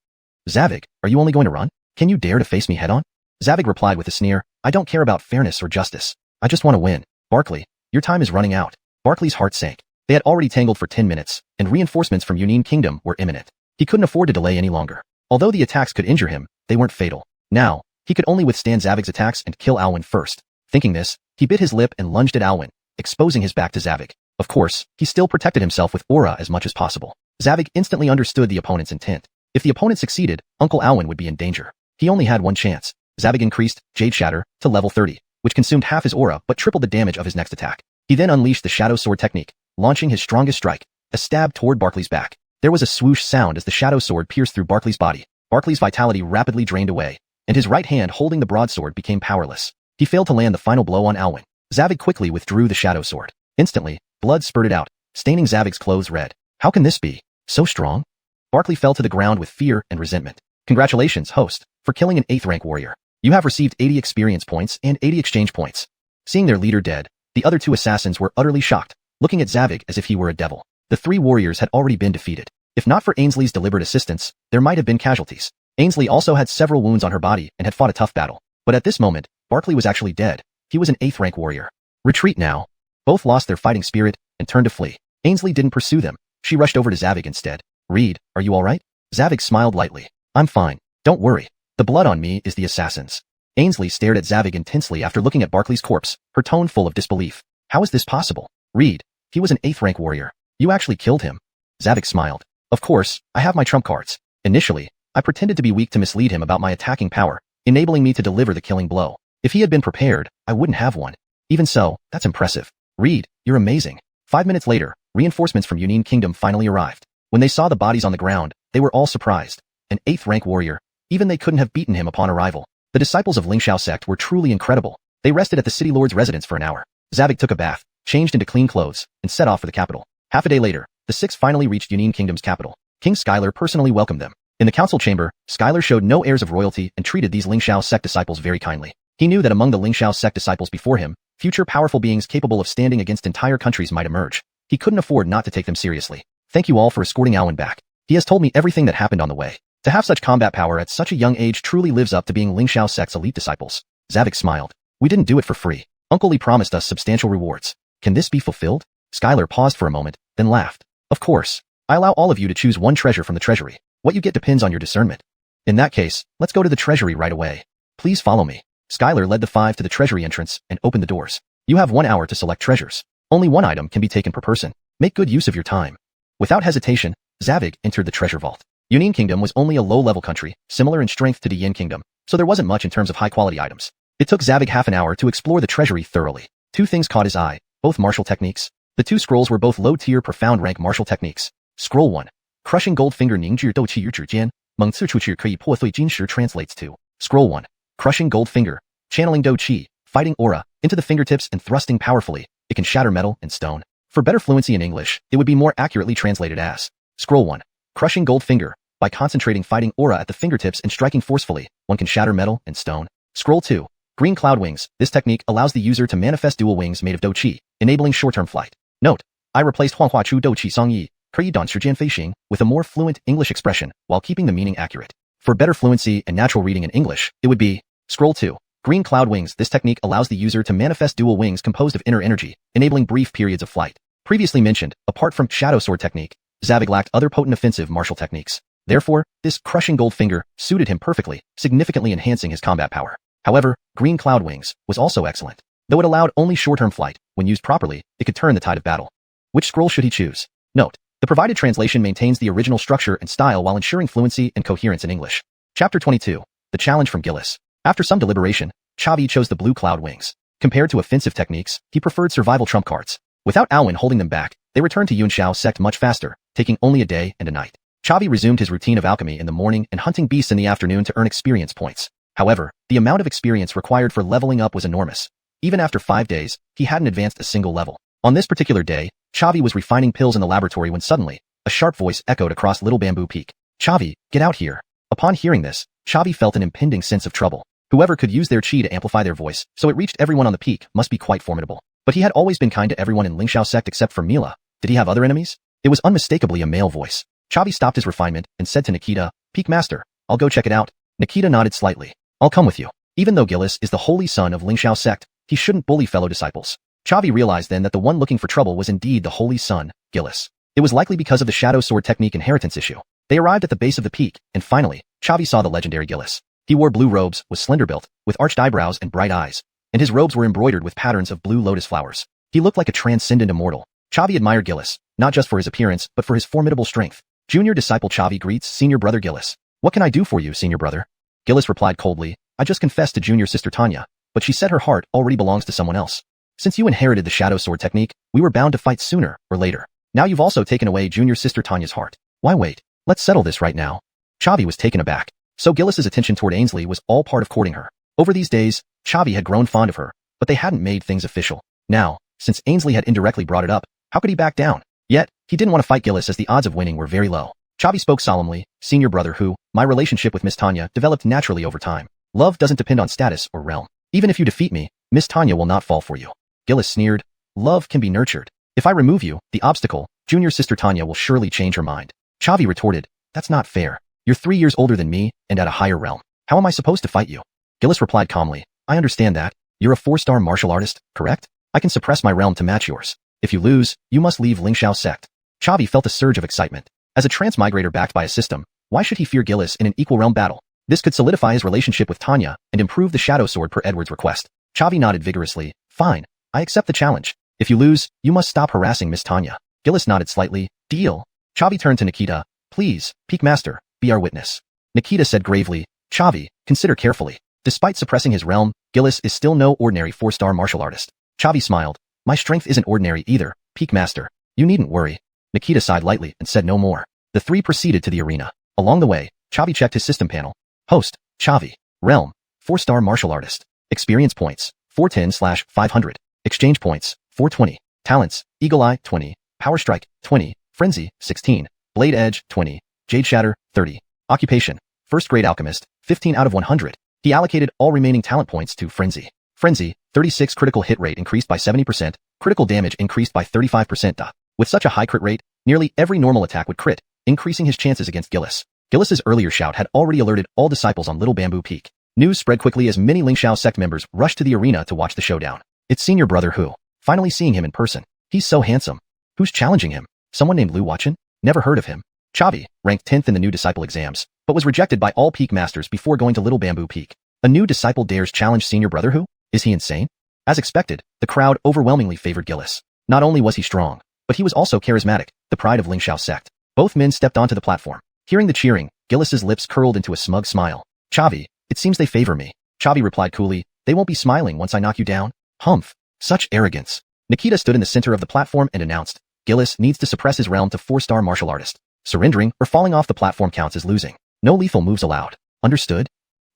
Zavik, are you only going to run? Can you dare to face me head-on? Zavik replied with a sneer, I don't care about fairness or justice. I just want to win. Barkley, your time is running out. Barkley's heart sank. They had already tangled for 10 minutes, and reinforcements from Yunin Kingdom were imminent. He couldn't afford to delay any longer. Although the attacks could injure him, they weren't fatal. Now, he could only withstand Zavik's attacks and kill Alwyn first. Thinking this, he bit his lip and lunged at Alwyn, exposing his back to Zavik. Of course, he still protected himself with aura as much as possible. Zavik instantly understood the opponent's intent. If the opponent succeeded, Uncle Alwyn would be in danger. He only had one chance. Zavik increased Jade Shatter to level 30, which consumed half his aura but tripled the damage of his next attack. He then unleashed the Shadow Sword technique, launching his strongest strike, a stab toward Barkley's back. There was a swoosh sound as the Shadow Sword pierced through Barkley's body. Barkley's vitality rapidly drained away, and his right hand holding the broadsword became powerless. He failed to land the final blow on Alwyn. Zavik quickly withdrew the Shadow Sword. Instantly, blood spurted out, staining Zavik's clothes red. How can this be? So strong? Barkley fell to the ground with fear and resentment. Congratulations, host, for killing an 8th rank warrior. You have received 80 experience points and 80 exchange points. Seeing their leader dead, the other 2 assassins were utterly shocked, looking at Zavik as if he were a devil. The 3 warriors had already been defeated. If not for Ainsley's deliberate assistance, there might have been casualties. Ainsley also had several wounds on her body and had fought a tough battle. But at this moment, Barkley was actually dead. He was an 8th rank warrior. Retreat now. Both lost their fighting spirit and turned to flee. Ainsley didn't pursue them. She rushed over to Zavik instead. Reed, are you alright? Zavik smiled lightly. I'm fine. Don't worry. The blood on me is the assassin's. Ainsley stared at Zavik intensely after looking at Barkley's corpse, her tone full of disbelief. How is this possible? Reed, he was an 8th rank warrior. You actually killed him. Zavik smiled. Of course, I have my trump cards. Initially, I pretended to be weak to mislead him about my attacking power, enabling me to deliver the killing blow. If he had been prepared, I wouldn't have one. Even so, that's impressive. Reed, you're amazing. 5 minutes later, reinforcements from Yunin Kingdom finally arrived. When they saw the bodies on the ground, they were all surprised. An 8th rank warrior. Even they couldn't have beaten him upon arrival. The disciples of Lingxiao sect were truly incredible. They rested at the city lord's residence for an hour. Zavik took a bath, changed into clean clothes, and set off for the capital. Half a day later, the 6 finally reached Yunin Kingdom's capital. King Skylar personally welcomed them. In the council chamber, Skylar showed no airs of royalty and treated these Lingxiao sect disciples very kindly. He knew that among the Lingxiao sect disciples before him, future powerful beings capable of standing against entire countries might emerge. He couldn't afford not to take them seriously. Thank you all for escorting Alwyn back. He has told me everything that happened on the way. To have such combat power at such a young age truly lives up to being Lingxiao sect's elite disciples. Zavik smiled. We didn't do it for free. Uncle Lee promised us substantial rewards. Can this be fulfilled? Skylar paused for a moment, then laughed. Of course. I allow all of you to choose one treasure from the treasury. What you get depends on your discernment. In that case, let's go to the treasury right away. Please follow me. Skylar led the 5 to the treasury entrance and opened the doors. You have 1 hour to select treasures. Only 1 item can be taken per person. Make good use of your time. Without hesitation, Zavig entered the treasure vault. Yunin Kingdom was only a low-level country, similar in strength to the Yin Kingdom, so there wasn't much in terms of high-quality items. It took Zavig half an hour to explore the treasury thoroughly. 2 things caught his eye, both martial techniques. The 2 scrolls were both low-tier profound rank martial techniques. Scroll 1. Crushing Gold Finger Ningzhi Dou Qi Yu Zhi Jian, Meng Ci Chu Qi Kui Po Thui Jin Shi translates to Scroll 1. Crushing Gold Finger, channeling Dou Qi, fighting aura, into the fingertips and thrusting powerfully. It can shatter metal and stone. For better fluency in English, it would be more accurately translated as Scroll 1. Crushing Gold Finger, by concentrating fighting aura at the fingertips and striking forcefully, one can shatter metal and stone. Scroll 2. Green Cloud Wings. This technique allows the user to manifest dual wings made of Dou Qi, enabling short-term flight. Note: I replaced Huanhua Chu Dou Qi Song Yi, Kui Dan Shijian Feixing, with a more fluent English expression, while keeping the meaning accurate. For better fluency and natural reading in English, it would be Scroll 2. Green Cloud Wings. This technique allows the user to manifest dual wings composed of inner energy, enabling brief periods of flight. Previously mentioned, apart from Shadow Sword technique, Zavig lacked other potent offensive martial techniques. Therefore, this Crushing Gold Finger suited him perfectly, significantly enhancing his combat power. However, Green Cloud Wings was also excellent. Though it allowed only short-term flight, when used properly, it could turn the tide of battle. Which scroll should he choose? Note: the provided translation maintains the original structure and style while ensuring fluency and coherence in English. Chapter 22. The Challenge from Gillis. After some deliberation, Chavi chose the Blue Cloud Wings. Compared to offensive techniques, he preferred survival trump cards. Without Alwyn holding them back, they returned to Yunxiao sect much faster, taking only a day and a night. Chavi resumed his routine of alchemy in the morning and hunting beasts in the afternoon to earn experience points. However, the amount of experience required for leveling up was enormous. Even after 5 days, he hadn't advanced a single level. On this particular day, Chavi was refining pills in the laboratory when suddenly, a sharp voice echoed across Little Bamboo Peak. Chavi, get out here. Upon hearing this, Chavi felt an impending sense of trouble. Whoever could use their chi to amplify their voice so it reached everyone on the peak must be quite formidable. But he had always been kind to everyone in Lingxiao sect except for Mila. Did he have other enemies? It was unmistakably a male voice. Chavi stopped his refinement and said to Nikita, Peak Master, I'll go check it out. Nikita nodded slightly. I'll come with you. Even though Gillis is the holy son of Lingxiao sect, he shouldn't bully fellow disciples. Chavi realized then that the one looking for trouble was indeed the holy son, Gillis. It was likely because of the Shadow Sword technique inheritance issue. They arrived at the base of the peak, and finally, Chavi saw the legendary Gillis. He wore blue robes, was slender-built, with arched eyebrows and bright eyes, and his robes were embroidered with patterns of blue lotus flowers. He looked like a transcendent immortal. Chavi admired Gillis, not just for his appearance, but for his formidable strength. Junior disciple Chavi greets senior brother Gillis. What can I do for you, senior brother? Gillis replied coldly, I just confessed to junior sister Tanya, but she said her heart already belongs to someone else. Since you inherited the Shadow Sword technique, we were bound to fight sooner or later. Now you've also taken away junior sister Tanya's heart. Why wait? Let's settle this right now. Chavi was taken aback. So Gillis's attention toward Ainsley was all part of courting her. Over these days, Chavi had grown fond of her, but they hadn't made things official. Now, since Ainsley had indirectly brought it up, how could he back down? Yet, he didn't want to fight Gillis as the odds of winning were very low. Chavi spoke solemnly, senior brother who, my relationship with Miss Tanya developed naturally over time. Love doesn't depend on status or realm. Even if you defeat me, Miss Tanya will not fall for you. Gillis sneered, love can be nurtured. If I remove you, the obstacle, junior sister Tanya will surely change her mind. Chavi retorted, that's not fair. You're 3 years older than me, and at a higher realm. How am I supposed to fight you? Gillis replied calmly, I understand that. You're a 4-star martial artist, correct? I can suppress my realm to match yours. If you lose, you must leave Lingxiao sect. Chavi felt a surge of excitement. As a transmigrator backed by a system, why should he fear Gillis in an equal realm battle? This could solidify his relationship with Tanya and improve the Shadow Sword per Edward's request. Chavi nodded vigorously, fine. I accept the challenge. If you lose, you must stop harassing Miss Tanya. Gillis nodded slightly, deal. Chavi turned to Nikita, please, Peak Master, be our witness. Nikita said gravely, Chavi, consider carefully. Despite suppressing his realm, Gillis is still no ordinary 4-star martial artist. Chavi smiled, my strength isn't ordinary either, Peak Master. You needn't worry. Nikita sighed lightly and said no more. The three proceeded to the arena. Along the way, Chavi checked his system panel. Host, Chavi. Realm, 4-star martial artist. Experience points, 410/500. Exchange points, 420. Talents, Eagle Eye, 20. Power Strike, 20. Frenzy, 16. Blade Edge, 20. Jade Shatter, 30. Occupation, first grade alchemist, 15 out of 100. He allocated all remaining talent points to Frenzy. Frenzy, 36 critical hit rate increased by 70%, critical damage increased by 35%. With such a high crit rate, nearly every normal attack would crit, increasing his chances against Gillis. Gillis's earlier shout had already alerted all disciples on Little Bamboo Peak. News spread quickly as many Lingxiao sect members rushed to the arena to watch the showdown. It's senior brother Hu. Finally seeing him in person. He's so handsome. Who's challenging him? Someone named Lu Wuxian? Never heard of him. Chavi, ranked 10th in the new disciple exams, but was rejected by all peak masters before going to Little Bamboo Peak. A new disciple dares challenge senior brother Hu? Is he insane? As expected, the crowd overwhelmingly favored Gillis. Not only was he strong, but he was also charismatic, the pride of Lingxiao sect. Both men stepped onto the platform. Hearing the cheering, Gillis's lips curled into a smug smile. Chavi, it seems they favor me. Chavi replied coolly, they won't be smiling once I knock you down. Humph. Such arrogance. Nikita stood in the center of the platform and announced, Gillis needs to suppress his realm to 4-star martial artist. Surrendering or falling off the platform counts as losing. No lethal moves allowed. Understood?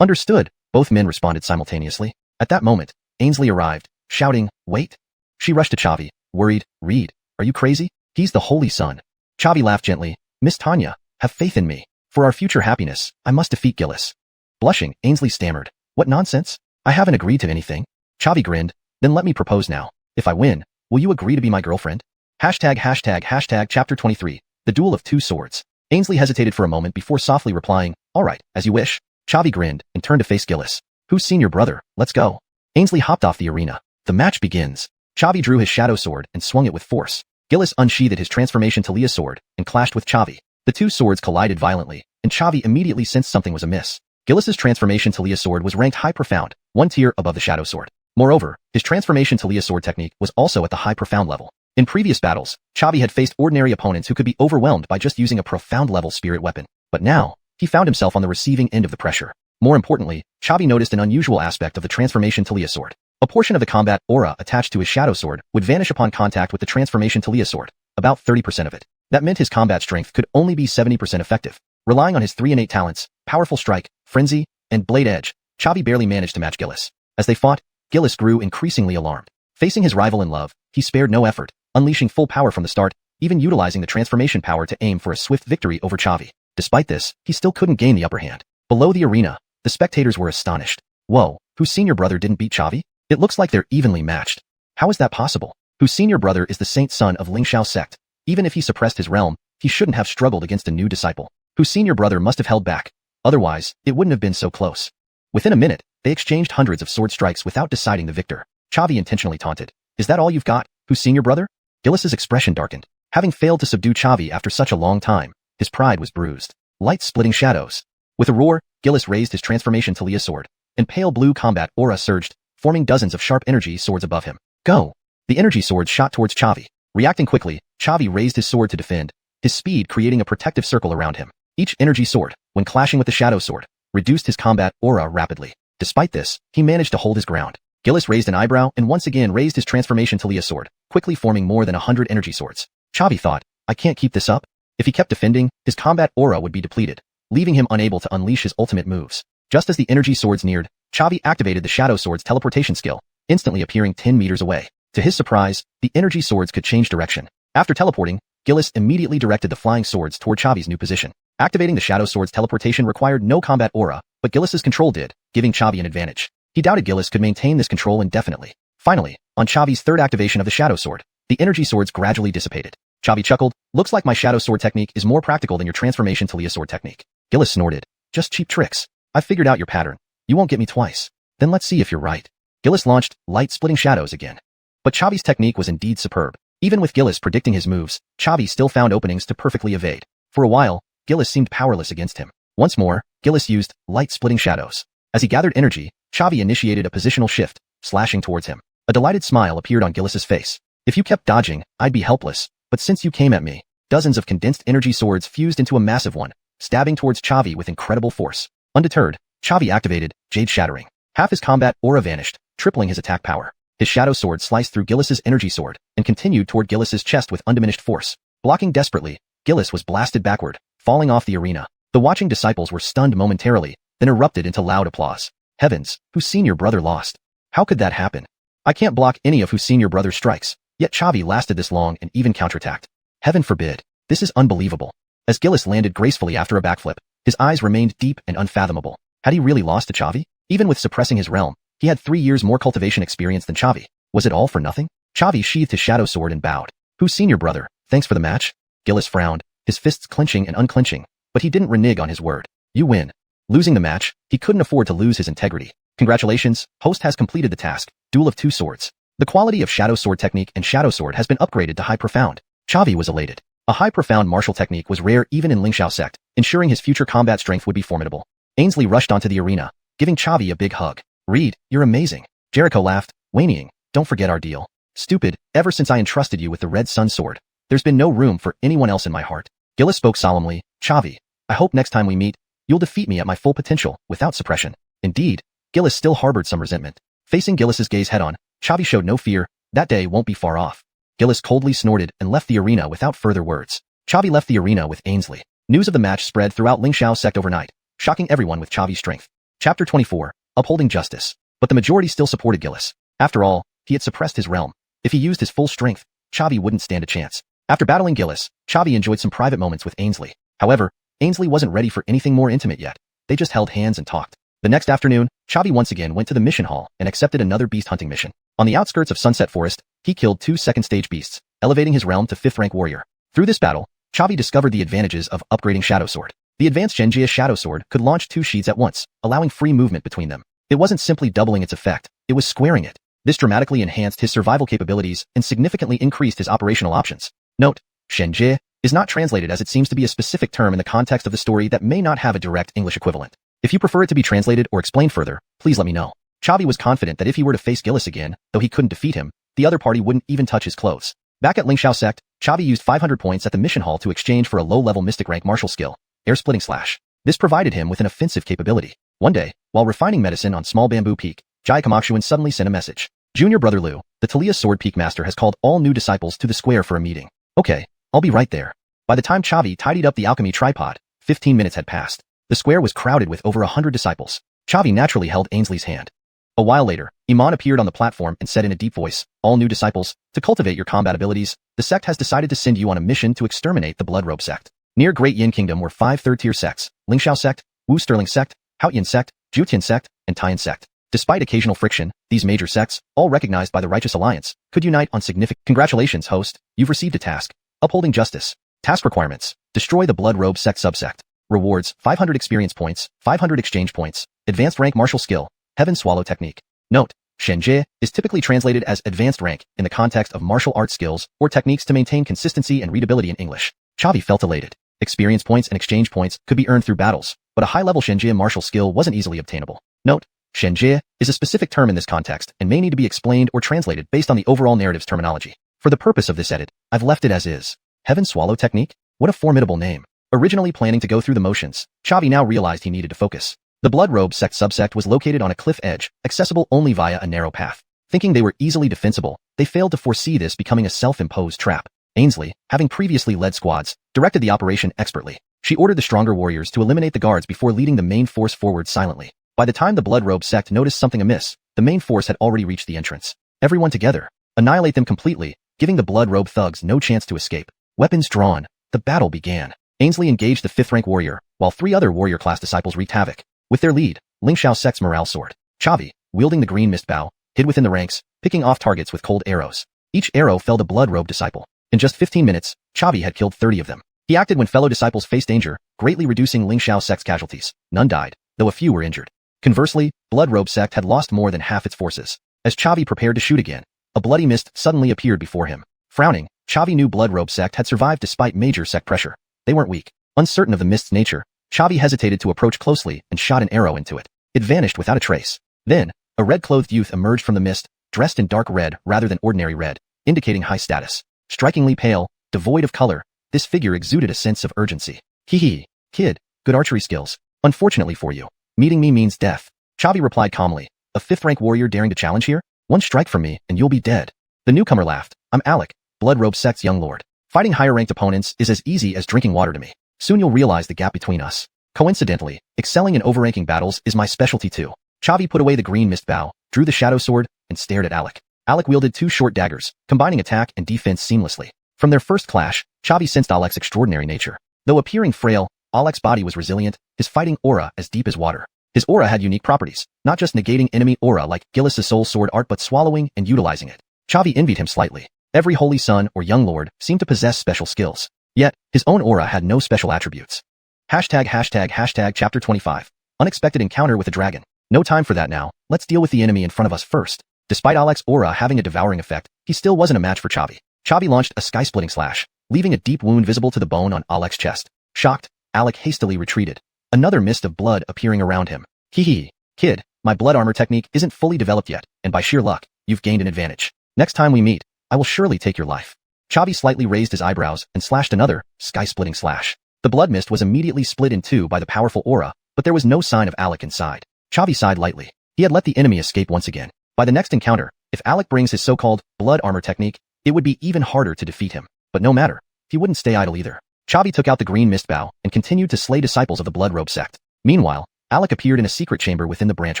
Understood, both men responded simultaneously. At that moment, Ainsley arrived, shouting, wait. She rushed to Chavi, worried, Reed, are you crazy? He's the Holy Son. Chavi laughed gently, Miss Tanya, have faith in me. For our future happiness, I must defeat Gillis. Blushing, Ainsley stammered, what nonsense? I haven't agreed to anything. Chavi grinned, then let me propose now. If I win, will you agree to be my girlfriend? ####Chapter 23, The Duel of Two Swords. Ainsley hesitated for a moment before softly replying, all right, as you wish. Chavi grinned and turned to face Gillis. Who's senior brother? Let's go. Ainsley hopped off the arena. The match begins. Chavi drew his shadow sword and swung it with force. Gillis unsheathed his transformation to Leah's sword and clashed with Chavi. The two swords collided violently, and Chavi immediately sensed something was amiss. Gillis's transformation to Leah's sword was ranked high profound, one tier above the shadow sword. Moreover, his transformation to Leah's sword technique was also at the high profound level. In previous battles, Chavi had faced ordinary opponents who could be overwhelmed by just using a profound level spirit weapon. But now, he found himself on the receiving end of the pressure. More importantly, Chavi noticed an unusual aspect of the transformation to Leah's sword. A portion of the combat aura attached to his shadow sword would vanish upon contact with the transformation to Leah's sword, about 30% of it. That meant his combat strength could only be 70% effective. Relying on his 3 innate talents, Powerful Strike, Frenzy, and Blade Edge, Chavi barely managed to match Gillis. As they fought, Gillis grew increasingly alarmed. Facing his rival in love, he spared no effort, unleashing full power from the start, even utilizing the transformation power to aim for a swift victory over Chavi. Despite this, he still couldn't gain the upper hand. Below the arena, the spectators were astonished. Whoa, whose senior brother didn't beat Chavi? It looks like they're evenly matched. How is that possible? Whose senior brother is the saint son of Lingxiao sect. Even if he suppressed his realm, he shouldn't have struggled against a new disciple. Whose senior brother must have held back. Otherwise, it wouldn't have been so close. Within a minute, they exchanged hundreds of sword strikes without deciding the victor. Chavi intentionally taunted. Is that all you've got? Whose senior brother? Gillis's expression darkened. Having failed to subdue Chavi after such a long time, his pride was bruised. Light splitting shadows. With a roar, Gillis raised his transformation to Leah's sword, and pale blue combat aura surged, forming dozens of sharp energy swords above him. Go! The energy swords shot towards Chavi. Reacting quickly, Chavi raised his sword to defend, his speed creating a protective circle around him. Each energy sword, when clashing with the shadow sword, reduced his combat aura rapidly. Despite this, he managed to hold his ground. Gillis raised an eyebrow and once again raised his transformation to Leah's sword, quickly forming more than 100 energy swords. Chavi thought, I can't keep this up. If he kept defending, his combat aura would be depleted, leaving him unable to unleash his ultimate moves. Just as the energy swords neared, Chavi activated the shadow sword's teleportation skill, instantly appearing 10 meters away. To his surprise, the energy swords could change direction. After teleporting, Gillis immediately directed the flying swords toward Chavi's new position. Activating the shadow sword's teleportation required no combat aura, but Gillis's control did, giving Chavi an advantage. He doubted Gillis could maintain this control indefinitely. Finally, on Chavi's third activation of the shadow sword, the energy swords gradually dissipated. Chavi chuckled, looks like my shadow sword technique is more practical than your transformation to Leah's sword technique. Gillis snorted, just cheap tricks. I figured out your pattern. You won't get me twice. Then let's see if you're right. Gillis launched light-splitting shadows again. But Chavi's technique was indeed superb. Even with Gillis predicting his moves, Chavi still found openings to perfectly evade. For a while, Gillis seemed powerless against him. Once more, Gillis used light-splitting shadows. As he gathered energy, Chavi initiated a positional shift, slashing towards him. A delighted smile appeared on Gillis's face. If you kept dodging, I'd be helpless, but since you came at me, dozens of condensed energy swords fused into a massive one, stabbing towards Chavi with incredible force. Undeterred, Chavi activated Jade Shattering. Half his combat aura vanished, tripling his attack power. His shadow sword sliced through Gillis's energy sword and continued toward Gillis's chest with undiminished force. Blocking desperately, Gillis was blasted backward, falling off the arena. The watching disciples were stunned momentarily, then erupted into loud applause. Heavens, whose senior brother lost? How could that happen? I can't block any of whose senior brother's strikes, yet Chavi lasted this long and even counterattacked. Heaven forbid. This is unbelievable. As Gillis landed gracefully after a backflip, his eyes remained deep and unfathomable. Had he really lost to Chavi? Even with suppressing his realm, he had 3 years more cultivation experience than Chavi. Was it all for nothing? Chavi sheathed his shadow sword and bowed. Whose senior brother? Thanks for the match? Gillis frowned, his fists clenching and unclenching, but he didn't renege on his word. You win. Losing the match, he couldn't afford to lose his integrity. Congratulations, host has completed the task, Duel of Two Swords. The quality of Shadow Sword technique and Shadow Sword has been upgraded to High Profound. Chavi was elated. A High Profound martial technique was rare even in Xianxia sect, ensuring his future combat strength would be formidable. Ainsley rushed onto the arena, giving Chavi a big hug. Reed, you're amazing. Jericho laughed, whinnying, don't forget our deal. Stupid, ever since I entrusted you with the Red Sun Sword, there's been no room for anyone else in my heart. Gillis spoke solemnly, Chavi, I hope next time we meet, you'll defeat me at my full potential, without suppression. Indeed, Gillis still harbored some resentment. Facing Gillis's gaze head-on, Chavi showed no fear, that day won't be far off. Gillis coldly snorted and left the arena without further words. Chavi left the arena with Ainsley. News of the match spread throughout Xianxia sect overnight, shocking everyone with Chavi's strength. Chapter 24, Upholding Justice. But the majority still supported Gillis. After all, he had suppressed his realm. If he used his full strength, Chavi wouldn't stand a chance. After battling Gillis, Chavi enjoyed some private moments with Ainsley. However, Ainsley wasn't ready for anything more intimate yet. They just held hands and talked. The next afternoon, Chavi once again went to the mission hall and accepted another beast hunting mission. On the outskirts of Sunset Forest, he killed 2 second-stage beasts, elevating his realm to 5th rank warrior. Through this battle, Chavi discovered the advantages of upgrading Shadow Sword. The advanced Xianxia Shadow Sword could launch 2 sheets at once, allowing free movement between them. It wasn't simply doubling its effect, it was squaring it. This dramatically enhanced his survival capabilities and significantly increased his operational options. Note, Xianxia is not translated as it seems to be a specific term in the context of the story that may not have a direct English equivalent. If you prefer it to be translated or explained further, please let me know. Chavi was confident that if he were to face Gillis again, though he couldn't defeat him, the other party wouldn't even touch his clothes. Back at Xianxia sect, Chavi used 500 points at the mission hall to exchange for a low-level mystic rank martial skill, Air Splitting Slash. This provided him with an offensive capability. One day, while refining medicine on Small Bamboo Peak, xuanhuan suddenly sent a message. Junior Brother Liu, the Talia Sword Peak Master has called all new disciples to the square for a meeting. Okay, I'll be right there. By the time Chavi tidied up the alchemy tripod, 15 minutes had passed. The square was crowded with over 100 disciples. Chavi naturally held Ainsley's hand. A while later, Iman appeared on the platform and said in a deep voice, all new disciples, to cultivate your combat abilities, the sect has decided to send you on a mission to exterminate the Bloodrobe sect. Near Great Yin Kingdom were 5 third-tier sects, Xianxia sect, Wu Sterling sect, Haotian sect, Jutian sect, and Taiyan sect. Despite occasional friction, these major sects, all recognized by the Righteous Alliance, could unite on significant— Congratulations, host, you've received a task. Upholding Justice. Task requirements. Destroy the Bloodrobe sect subsect. Rewards, 500 experience points, 500 exchange points, advanced rank martial skill, Heaven Swallow technique. Note, Xianxia is typically translated as advanced rank in the context of martial arts skills or techniques to maintain consistency and readability in English. Chavi felt elated. Experience points and exchange points could be earned through battles, but a high-level Xianxia martial skill wasn't easily obtainable. Note, Xianxia is a specific term in this context and may need to be explained or translated based on the overall narrative's terminology. For the purpose of this edit, I've left it as is. Heaven Swallow technique? What a formidable name. Originally planning to go through the motions, Chavi now realized he needed to focus. The Bloodrobe sect subsect was located on a cliff edge, accessible only via a narrow path. Thinking they were easily defensible, they failed to foresee this becoming a self-imposed trap. Ainsley, having previously led squads, directed the operation expertly. She ordered the stronger warriors to eliminate the guards before leading the main force forward silently. By the time the Bloodrobe sect noticed something amiss, the main force had already reached the entrance. Everyone together. Annihilate them completely, giving the Bloodrobe thugs no chance to escape. Weapons drawn. The battle began. Ainsley engaged the 5th rank warrior, while 3 other warrior class disciples wreaked havoc. With their lead, Xianxia sect's morale sword. Chavi, wielding the green mist bow, hid within the ranks, picking off targets with cold arrows. Each arrow felled a Bloodrobe disciple. In just 15 minutes, Chavi had killed 30 of them. He acted when fellow disciples faced danger, greatly reducing Xianxia sect's casualties. None died, though a few were injured. Conversely, Bloodrobe sect had lost more than half its forces. As Chavi prepared to shoot again, a bloody mist suddenly appeared before him. Frowning, Chavi knew Bloodrobe sect had survived despite major sect pressure. They weren't weak. Uncertain of the mist's nature, Chavi hesitated to approach closely and shot an arrow into it. It vanished without a trace. Then, a red-clothed youth emerged from the mist, dressed in dark red rather than ordinary red, indicating high status. Strikingly pale, devoid of color, this figure exuded a sense of urgency. Hee, kid, good archery skills. Unfortunately for you, meeting me means death. Chavi replied calmly, a 5th rank warrior daring to challenge here? One strike from me and you'll be dead. The newcomer laughed. I'm Alec, Bloodrobe sect's young lord. Fighting higher-ranked opponents is as easy as drinking water to me. Soon you'll realize the gap between us. Coincidentally, excelling in overranking battles is my specialty too. Chavi put away the green mist bow, drew the shadow sword, and stared at Alec. Alec wielded 2 short daggers, combining attack and defense seamlessly. From their first clash, Chavi sensed Alec's extraordinary nature. Though appearing frail, Alec's body was resilient, his fighting aura as deep as water. His aura had unique properties, not just negating enemy aura like Gillis's soul sword art but swallowing and utilizing it. Chavi envied him slightly. Every holy son or young lord seemed to possess special skills. Yet, his own aura had no special attributes. Hashtag chapter 25. Unexpected encounter with a dragon. No time for that now, let's deal with the enemy in front of us first. Despite Alek's aura having a devouring effect, he still wasn't a match for Chavi. Chavi launched a sky-splitting slash, leaving a deep wound visible to the bone on Alek's chest. Shocked, Alek hastily retreated. Another mist of blood appearing around him. Hee, kid, my blood armor technique isn't fully developed yet, and by sheer luck, you've gained an advantage. Next time we meet, I will surely take your life. Chavi slightly raised his eyebrows and slashed another, sky-splitting slash. The blood mist was immediately split in two by the powerful aura, but there was no sign of Alek inside. Chavi sighed lightly. He had let the enemy escape once again. By the next encounter, if Alek brings his so-called blood armor technique, it would be even harder to defeat him. But no matter, he wouldn't stay idle either. Chavi took out the green mist bow and continued to slay disciples of the blood robe sect. Meanwhile, Alek appeared in a secret chamber within the branch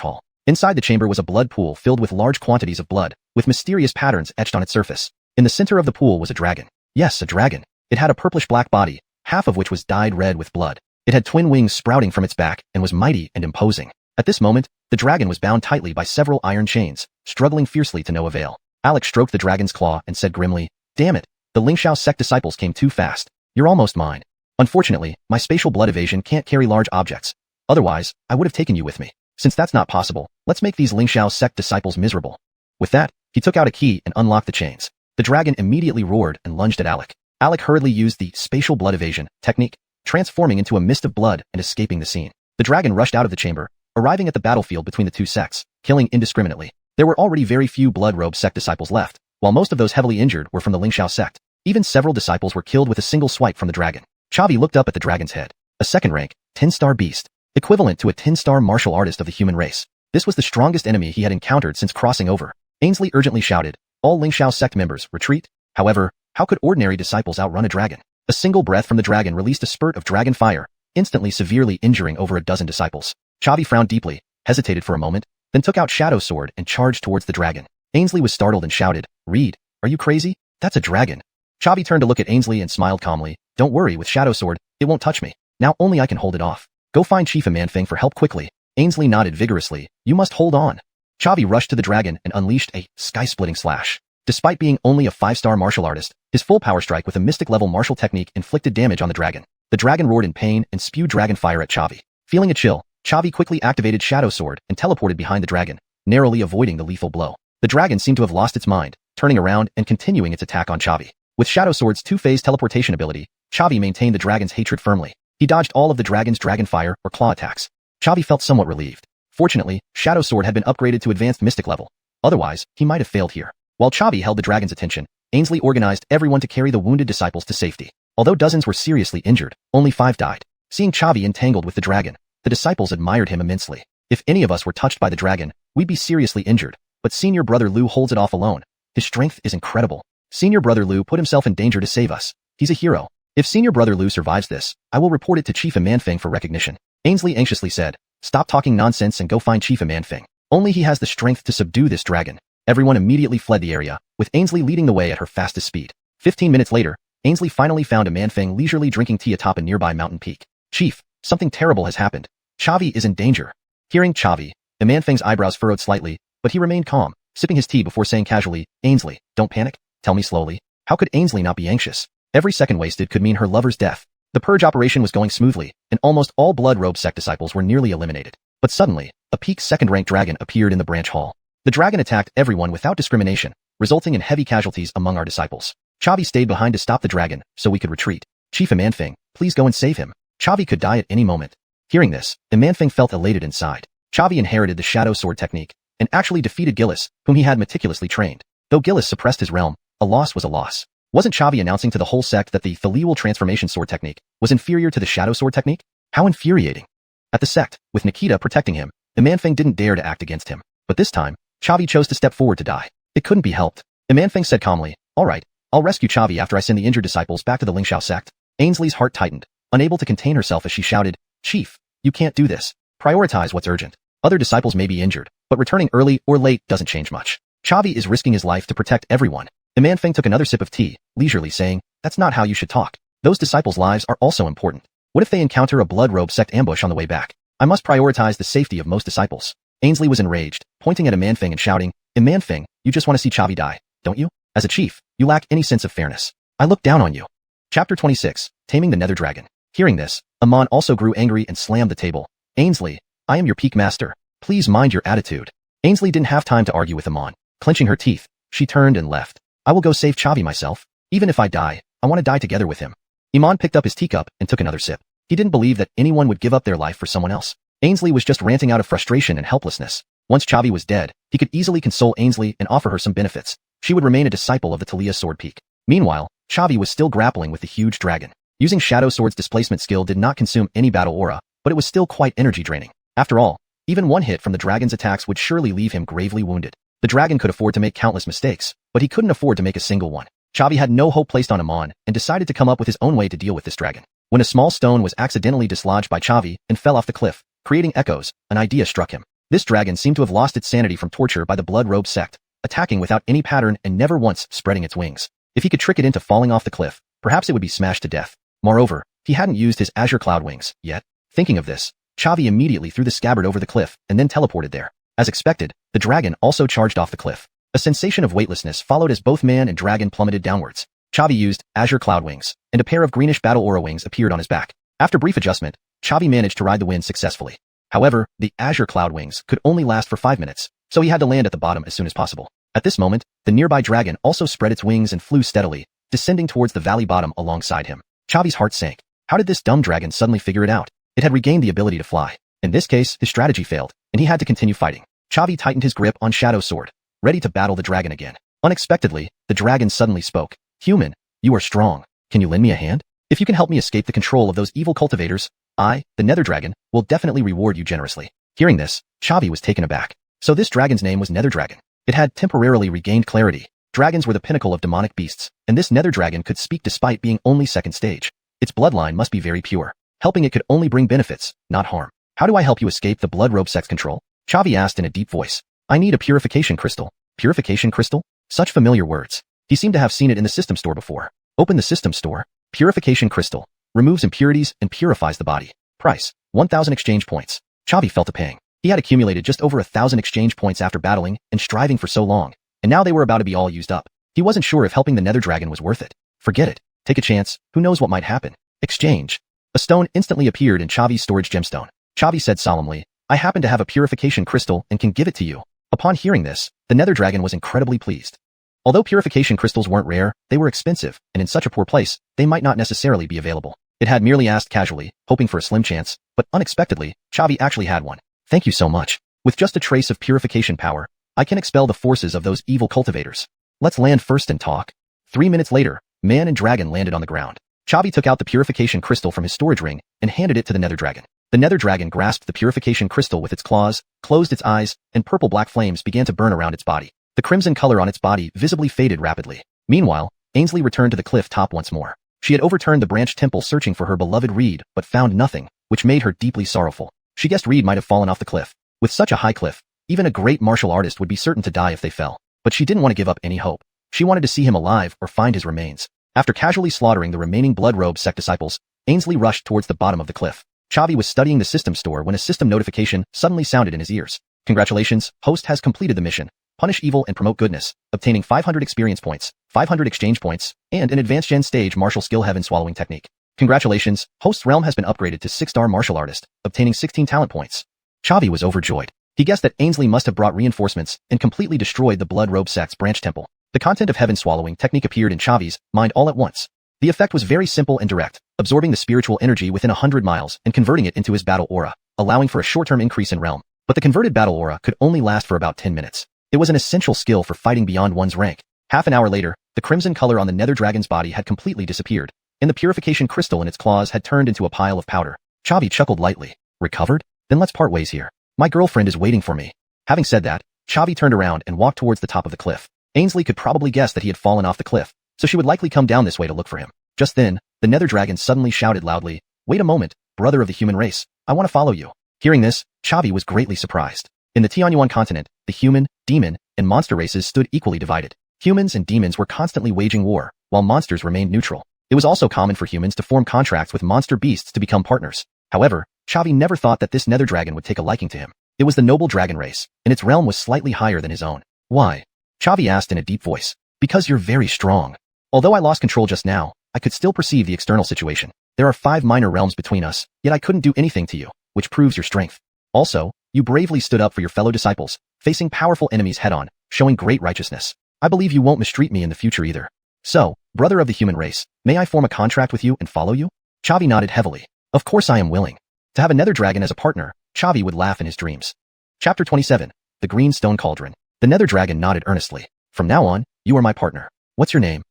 hall. Inside the chamber was a blood pool filled with large quantities of blood, with mysterious patterns etched on its surface. In the center of the pool was a dragon. Yes, a dragon. It had a purplish-black body, half of which was dyed red with blood. It had twin wings sprouting from its back and was mighty and imposing. At this moment, the dragon was bound tightly by several iron chains, struggling fiercely to no avail. Alek stroked the dragon's claw and said grimly, "Damn it, the Xianxia sect disciples came too fast. You're almost mine. Unfortunately, my spatial blood evasion can't carry large objects. Otherwise, I would have taken you with me. Since that's not possible, let's make these Xianxia sect disciples miserable." With that, he took out a key and unlocked the chains. The dragon immediately roared and lunged at Alek. Alek hurriedly used the spatial blood evasion technique, transforming into a mist of blood and escaping the scene. The dragon rushed out of the chamber, arriving at the battlefield between the two sects, killing indiscriminately. There were already very few blood robe sect disciples left, while most of those heavily injured were from the Xianxia sect. Even several disciples were killed with a single swipe from the dragon. Chavi looked up at the dragon's head. A second rank, 10-star beast, equivalent to a 10-star martial artist of the human race. This was the strongest enemy he had encountered since crossing over. Ainsley urgently shouted, "All Xianxia sect members, retreat." However, how could ordinary disciples outrun a dragon? A single breath from the dragon released a spurt of dragon fire, instantly severely injuring over a dozen disciples. Chavi frowned deeply, hesitated for a moment, then took out Shadow Sword and charged towards the dragon. Ainsley was startled and shouted, "Reed, are you crazy? That's a dragon." Chavi turned to look at Ainsley and smiled calmly. "Don't worry, with Shadow Sword, it won't touch me. Now only I can hold it off. Go find Chief Manfeng for help quickly." Ainsley nodded vigorously. "You must hold on." Chavi rushed to the dragon and unleashed a sky-splitting slash. Despite being only a 5-star martial artist, his full power strike with a mystic-level martial technique inflicted damage on the dragon. The dragon roared in pain and spewed dragon fire at Chavi. Feeling a chill, Chavi quickly activated Shadow Sword and teleported behind the dragon, narrowly avoiding the lethal blow. The dragon seemed to have lost its mind, turning around and continuing its attack on Chavi. With Shadow Sword's two-phase teleportation ability, Chavi maintained the dragon's hatred firmly. He dodged all of the dragon's dragon fire or claw attacks. Chavi felt somewhat relieved. Fortunately, Shadow Sword had been upgraded to advanced mystic level. Otherwise, he might have failed here. While Chavi held the dragon's attention, Ainsley organized everyone to carry the wounded disciples to safety. Although dozens were seriously injured, only 5 died. Seeing Chavi entangled with the dragon, the disciples admired him immensely. "If any of us were touched by the dragon, we'd be seriously injured, but Senior Brother Liu holds it off alone. His strength is incredible. Senior Brother Liu put himself in danger to save us. He's a hero. If Senior Brother Liu survives this, I will report it to Chief Manfeng for recognition." Ainsley anxiously said, "Stop talking nonsense and go find Chief Manfeng. Only he has the strength to subdue this dragon." Everyone immediately fled the area, with Ainsley leading the way at her fastest speed. 15 minutes later, Ainsley finally found a Manfeng leisurely drinking tea atop a nearby mountain peak. "Chief, something terrible has happened. Chavi is in danger." Hearing Chavi, the Manfeng's eyebrows furrowed slightly, but he remained calm, sipping his tea before saying casually, "Ainsley, don't panic. Tell me slowly. How could Ainsley not be anxious? Every second wasted could mean her lover's death." The purge operation was going smoothly, and almost all blood robe sect disciples were nearly eliminated. But suddenly, a peak second-rank dragon appeared in the branch hall. The dragon attacked everyone without discrimination, resulting in heavy casualties among our disciples. Chavi stayed behind to stop the dragon, so we could retreat. "Chief Manfeng, please go and save him. Chavi could die at any moment." Hearing this, Manfeng felt elated inside. Chavi inherited the Shadow Sword technique, and actually defeated Gillis, whom he had meticulously trained. Though Gillis suppressed his realm, a loss was a loss. Wasn't Chavi announcing to the whole sect that the Thaliwal transformation sword technique was inferior to the Shadow Sword technique? How infuriating. At the sect, with Nikita protecting him, Manfeng didn't dare to act against him. But this time, Chavi chose to step forward to die. It couldn't be helped. Manfeng said calmly, "All right, I'll rescue Chavi after I send the injured disciples back to the Xianxia sect." Ainsley's heart tightened, unable to contain herself as she shouted, "Chief, you can't do this. Prioritize what's urgent. Other disciples may be injured, but returning early or late doesn't change much. Chavi is risking his life to protect everyone." Manfeng took another sip of tea, leisurely saying, "That's not how you should talk. Those disciples' lives are also important. What if they encounter a blood robe sect ambush on the way back? I must prioritize the safety of most disciples." Ainsley was enraged, pointing at Manfeng and shouting, "Manfeng, you just want to see Chavi die, don't you? As a chief, you lack any sense of fairness. I look down on you." Chapter 26, Taming the Nether Dragon. Hearing this, Amon also grew angry and slammed the table. "Ainsley, I am your peak master. Please mind your attitude. Ainsley didn't have time to argue with Iman. Clenching her teeth, she turned and left. I will go save Chavi myself. Even if I die, I want to die together with him. Iman picked up his teacup and took another sip. He didn't believe that anyone would give up their life for someone else. Ainsley was just ranting out of frustration and helplessness. Once Chavi was dead, he could easily console Ainsley and offer her some benefits. She would remain a disciple of the Talia Sword Peak. Meanwhile, Chavi was still grappling with the huge dragon. Using Shadow Sword's displacement skill did not consume any battle aura, but it was still quite energy draining. After all, even one hit from the dragon's attacks would surely leave him gravely wounded. The dragon could afford to make countless mistakes, but he couldn't afford to make a single one. Chavi had no hope placed on Iman and decided to come up with his own way to deal with this dragon. When a small stone was accidentally dislodged by Chavi and fell off the cliff, creating echoes, an idea struck him. This dragon seemed to have lost its sanity from torture by the Blood Robe sect, attacking without any pattern and never once spreading its wings. If he could trick it into falling off the cliff, perhaps it would be smashed to death. Moreover, he hadn't used his Azure Cloud wings yet. Thinking of this, Chavi immediately threw the scabbard over the cliff and then teleported there. As expected, the dragon also charged off the cliff. A sensation of weightlessness followed as both man and dragon plummeted downwards. Chavi used Azure Cloud wings, and a pair of greenish battle aura wings appeared on his back. After brief adjustment, Chavi managed to ride the wind successfully. However, the Azure Cloud wings could only last for 5 minutes, so he had to land at the bottom as soon as possible. At this moment, the nearby dragon also spread its wings and flew steadily, descending towards the valley bottom alongside him. Chavi's heart sank. How did this dumb dragon suddenly figure it out? It had regained the ability to fly. In this case, his strategy failed, and he had to continue fighting. Chavi tightened his grip on Shadow Sword, ready to battle the dragon again. Unexpectedly, the dragon suddenly spoke. Human, you are strong. Can you lend me a hand? If you can help me escape the control of those evil cultivators, I, the Nether Dragon, will definitely reward you generously. Hearing this, Chavi was taken aback. So this dragon's name was Nether Dragon. It had temporarily regained clarity. Dragons were the pinnacle of demonic beasts, and this Nether Dragon could speak despite being only second stage. Its bloodline must be very pure. Helping it could only bring benefits, not harm. How do I help you escape the Blood Robe sect's control? Chavi asked in a deep voice. I need a purification crystal. Purification crystal? Such familiar words. He seemed to have seen it in the system store before. Open the system store. Purification crystal. Removes impurities and purifies the body. Price, 1,000 exchange points. Chavi felt a pang. He had accumulated just over 1,000 exchange points after battling and striving for so long, and now they were about to be all used up. He wasn't sure if helping the Nether Dragon was worth it. Forget it. Take a chance. Who knows what might happen? Exchange. A stone instantly appeared in Chavi's storage gemstone. Chavi said solemnly, I happen to have a purification crystal and can give it to you. Upon hearing this, the Nether Dragon was incredibly pleased. Although purification crystals weren't rare, they were expensive, and in such a poor place, they might not necessarily be available. It had merely asked casually, hoping for a slim chance, but unexpectedly, Chavi actually had one. Thank you so much. With just a trace of purification power, I can expel the forces of those evil cultivators. Let's land first and talk. 3 minutes later, man and dragon landed on the ground. Chavi took out the purification crystal from his storage ring and handed it to the Nether Dragon. The Nether Dragon grasped the purification crystal with its claws, closed its eyes, and purple-black flames began to burn around its body. The crimson color on its body visibly faded rapidly. Meanwhile, Ainsley returned to the cliff top once more. She had overturned the branch temple searching for her beloved Reed, but found nothing, which made her deeply sorrowful. She guessed Reed might have fallen off the cliff. With such a high cliff, even a great martial artist would be certain to die if they fell. But she didn't want to give up any hope. She wanted to see him alive or find his remains. After casually slaughtering the remaining Blood Robe sect disciples, Ainsley rushed towards the bottom of the cliff. Chavi was studying the system store when a system notification suddenly sounded in his ears. Congratulations, host has completed the mission. Punish evil and promote goodness, obtaining 500 experience points, 500 exchange points, and an advanced gen stage martial skill heaven swallowing technique. Congratulations, host's realm has been upgraded to 6-star martial artist, obtaining 16 talent points. Chavi was overjoyed. He guessed that Ainsley must have brought reinforcements and completely destroyed the Blood Robe sect's branch temple. The content of heaven swallowing technique appeared in Chavi's mind all at once. The effect was very simple and direct, absorbing the spiritual energy within 100 miles and converting it into his battle aura, allowing for a short-term increase in realm. But the converted battle aura could only last for about 10 minutes. It was an essential skill for fighting beyond one's rank. Half an hour later, the crimson color on the Nether Dragon's body had completely disappeared, and the purification crystal in its claws had turned into a pile of powder. Chavi chuckled lightly. Recovered? Then let's part ways here. My girlfriend is waiting for me. Having said that, Chavi turned around and walked towards the top of the cliff. Ainsley could probably guess that he had fallen off the cliff, so she would likely come down this way to look for him. Just then, the Nether Dragon suddenly shouted loudly, Wait a moment, brother of the human race, I want to follow you. Hearing this, Chavi was greatly surprised. In the Xuanhuan continent, the human, demon, and monster races stood equally divided. Humans and demons were constantly waging war, while monsters remained neutral. It was also common for humans to form contracts with monster beasts to become partners. However, Chavi never thought that this Nether Dragon would take a liking to him. It was the noble dragon race, and its realm was slightly higher than his own. Why? Chavi asked in a deep voice. Because you're very strong. Although I lost control just now, I could still perceive the external situation. There are 5 minor realms between us, yet I couldn't do anything to you, which proves your strength. Also, you bravely stood up for your fellow disciples, facing powerful enemies head-on, showing great righteousness. I believe you won't mistreat me in the future either. So, brother of the human race, may I form a contract with you and follow you? Chavi nodded heavily. Of course I am willing. To have a nether dragon as a partner, Chavi would laugh in his dreams. Chapter 27. The Green Stone Cauldron. The nether dragon nodded earnestly. From now on, you are my partner. What's your name?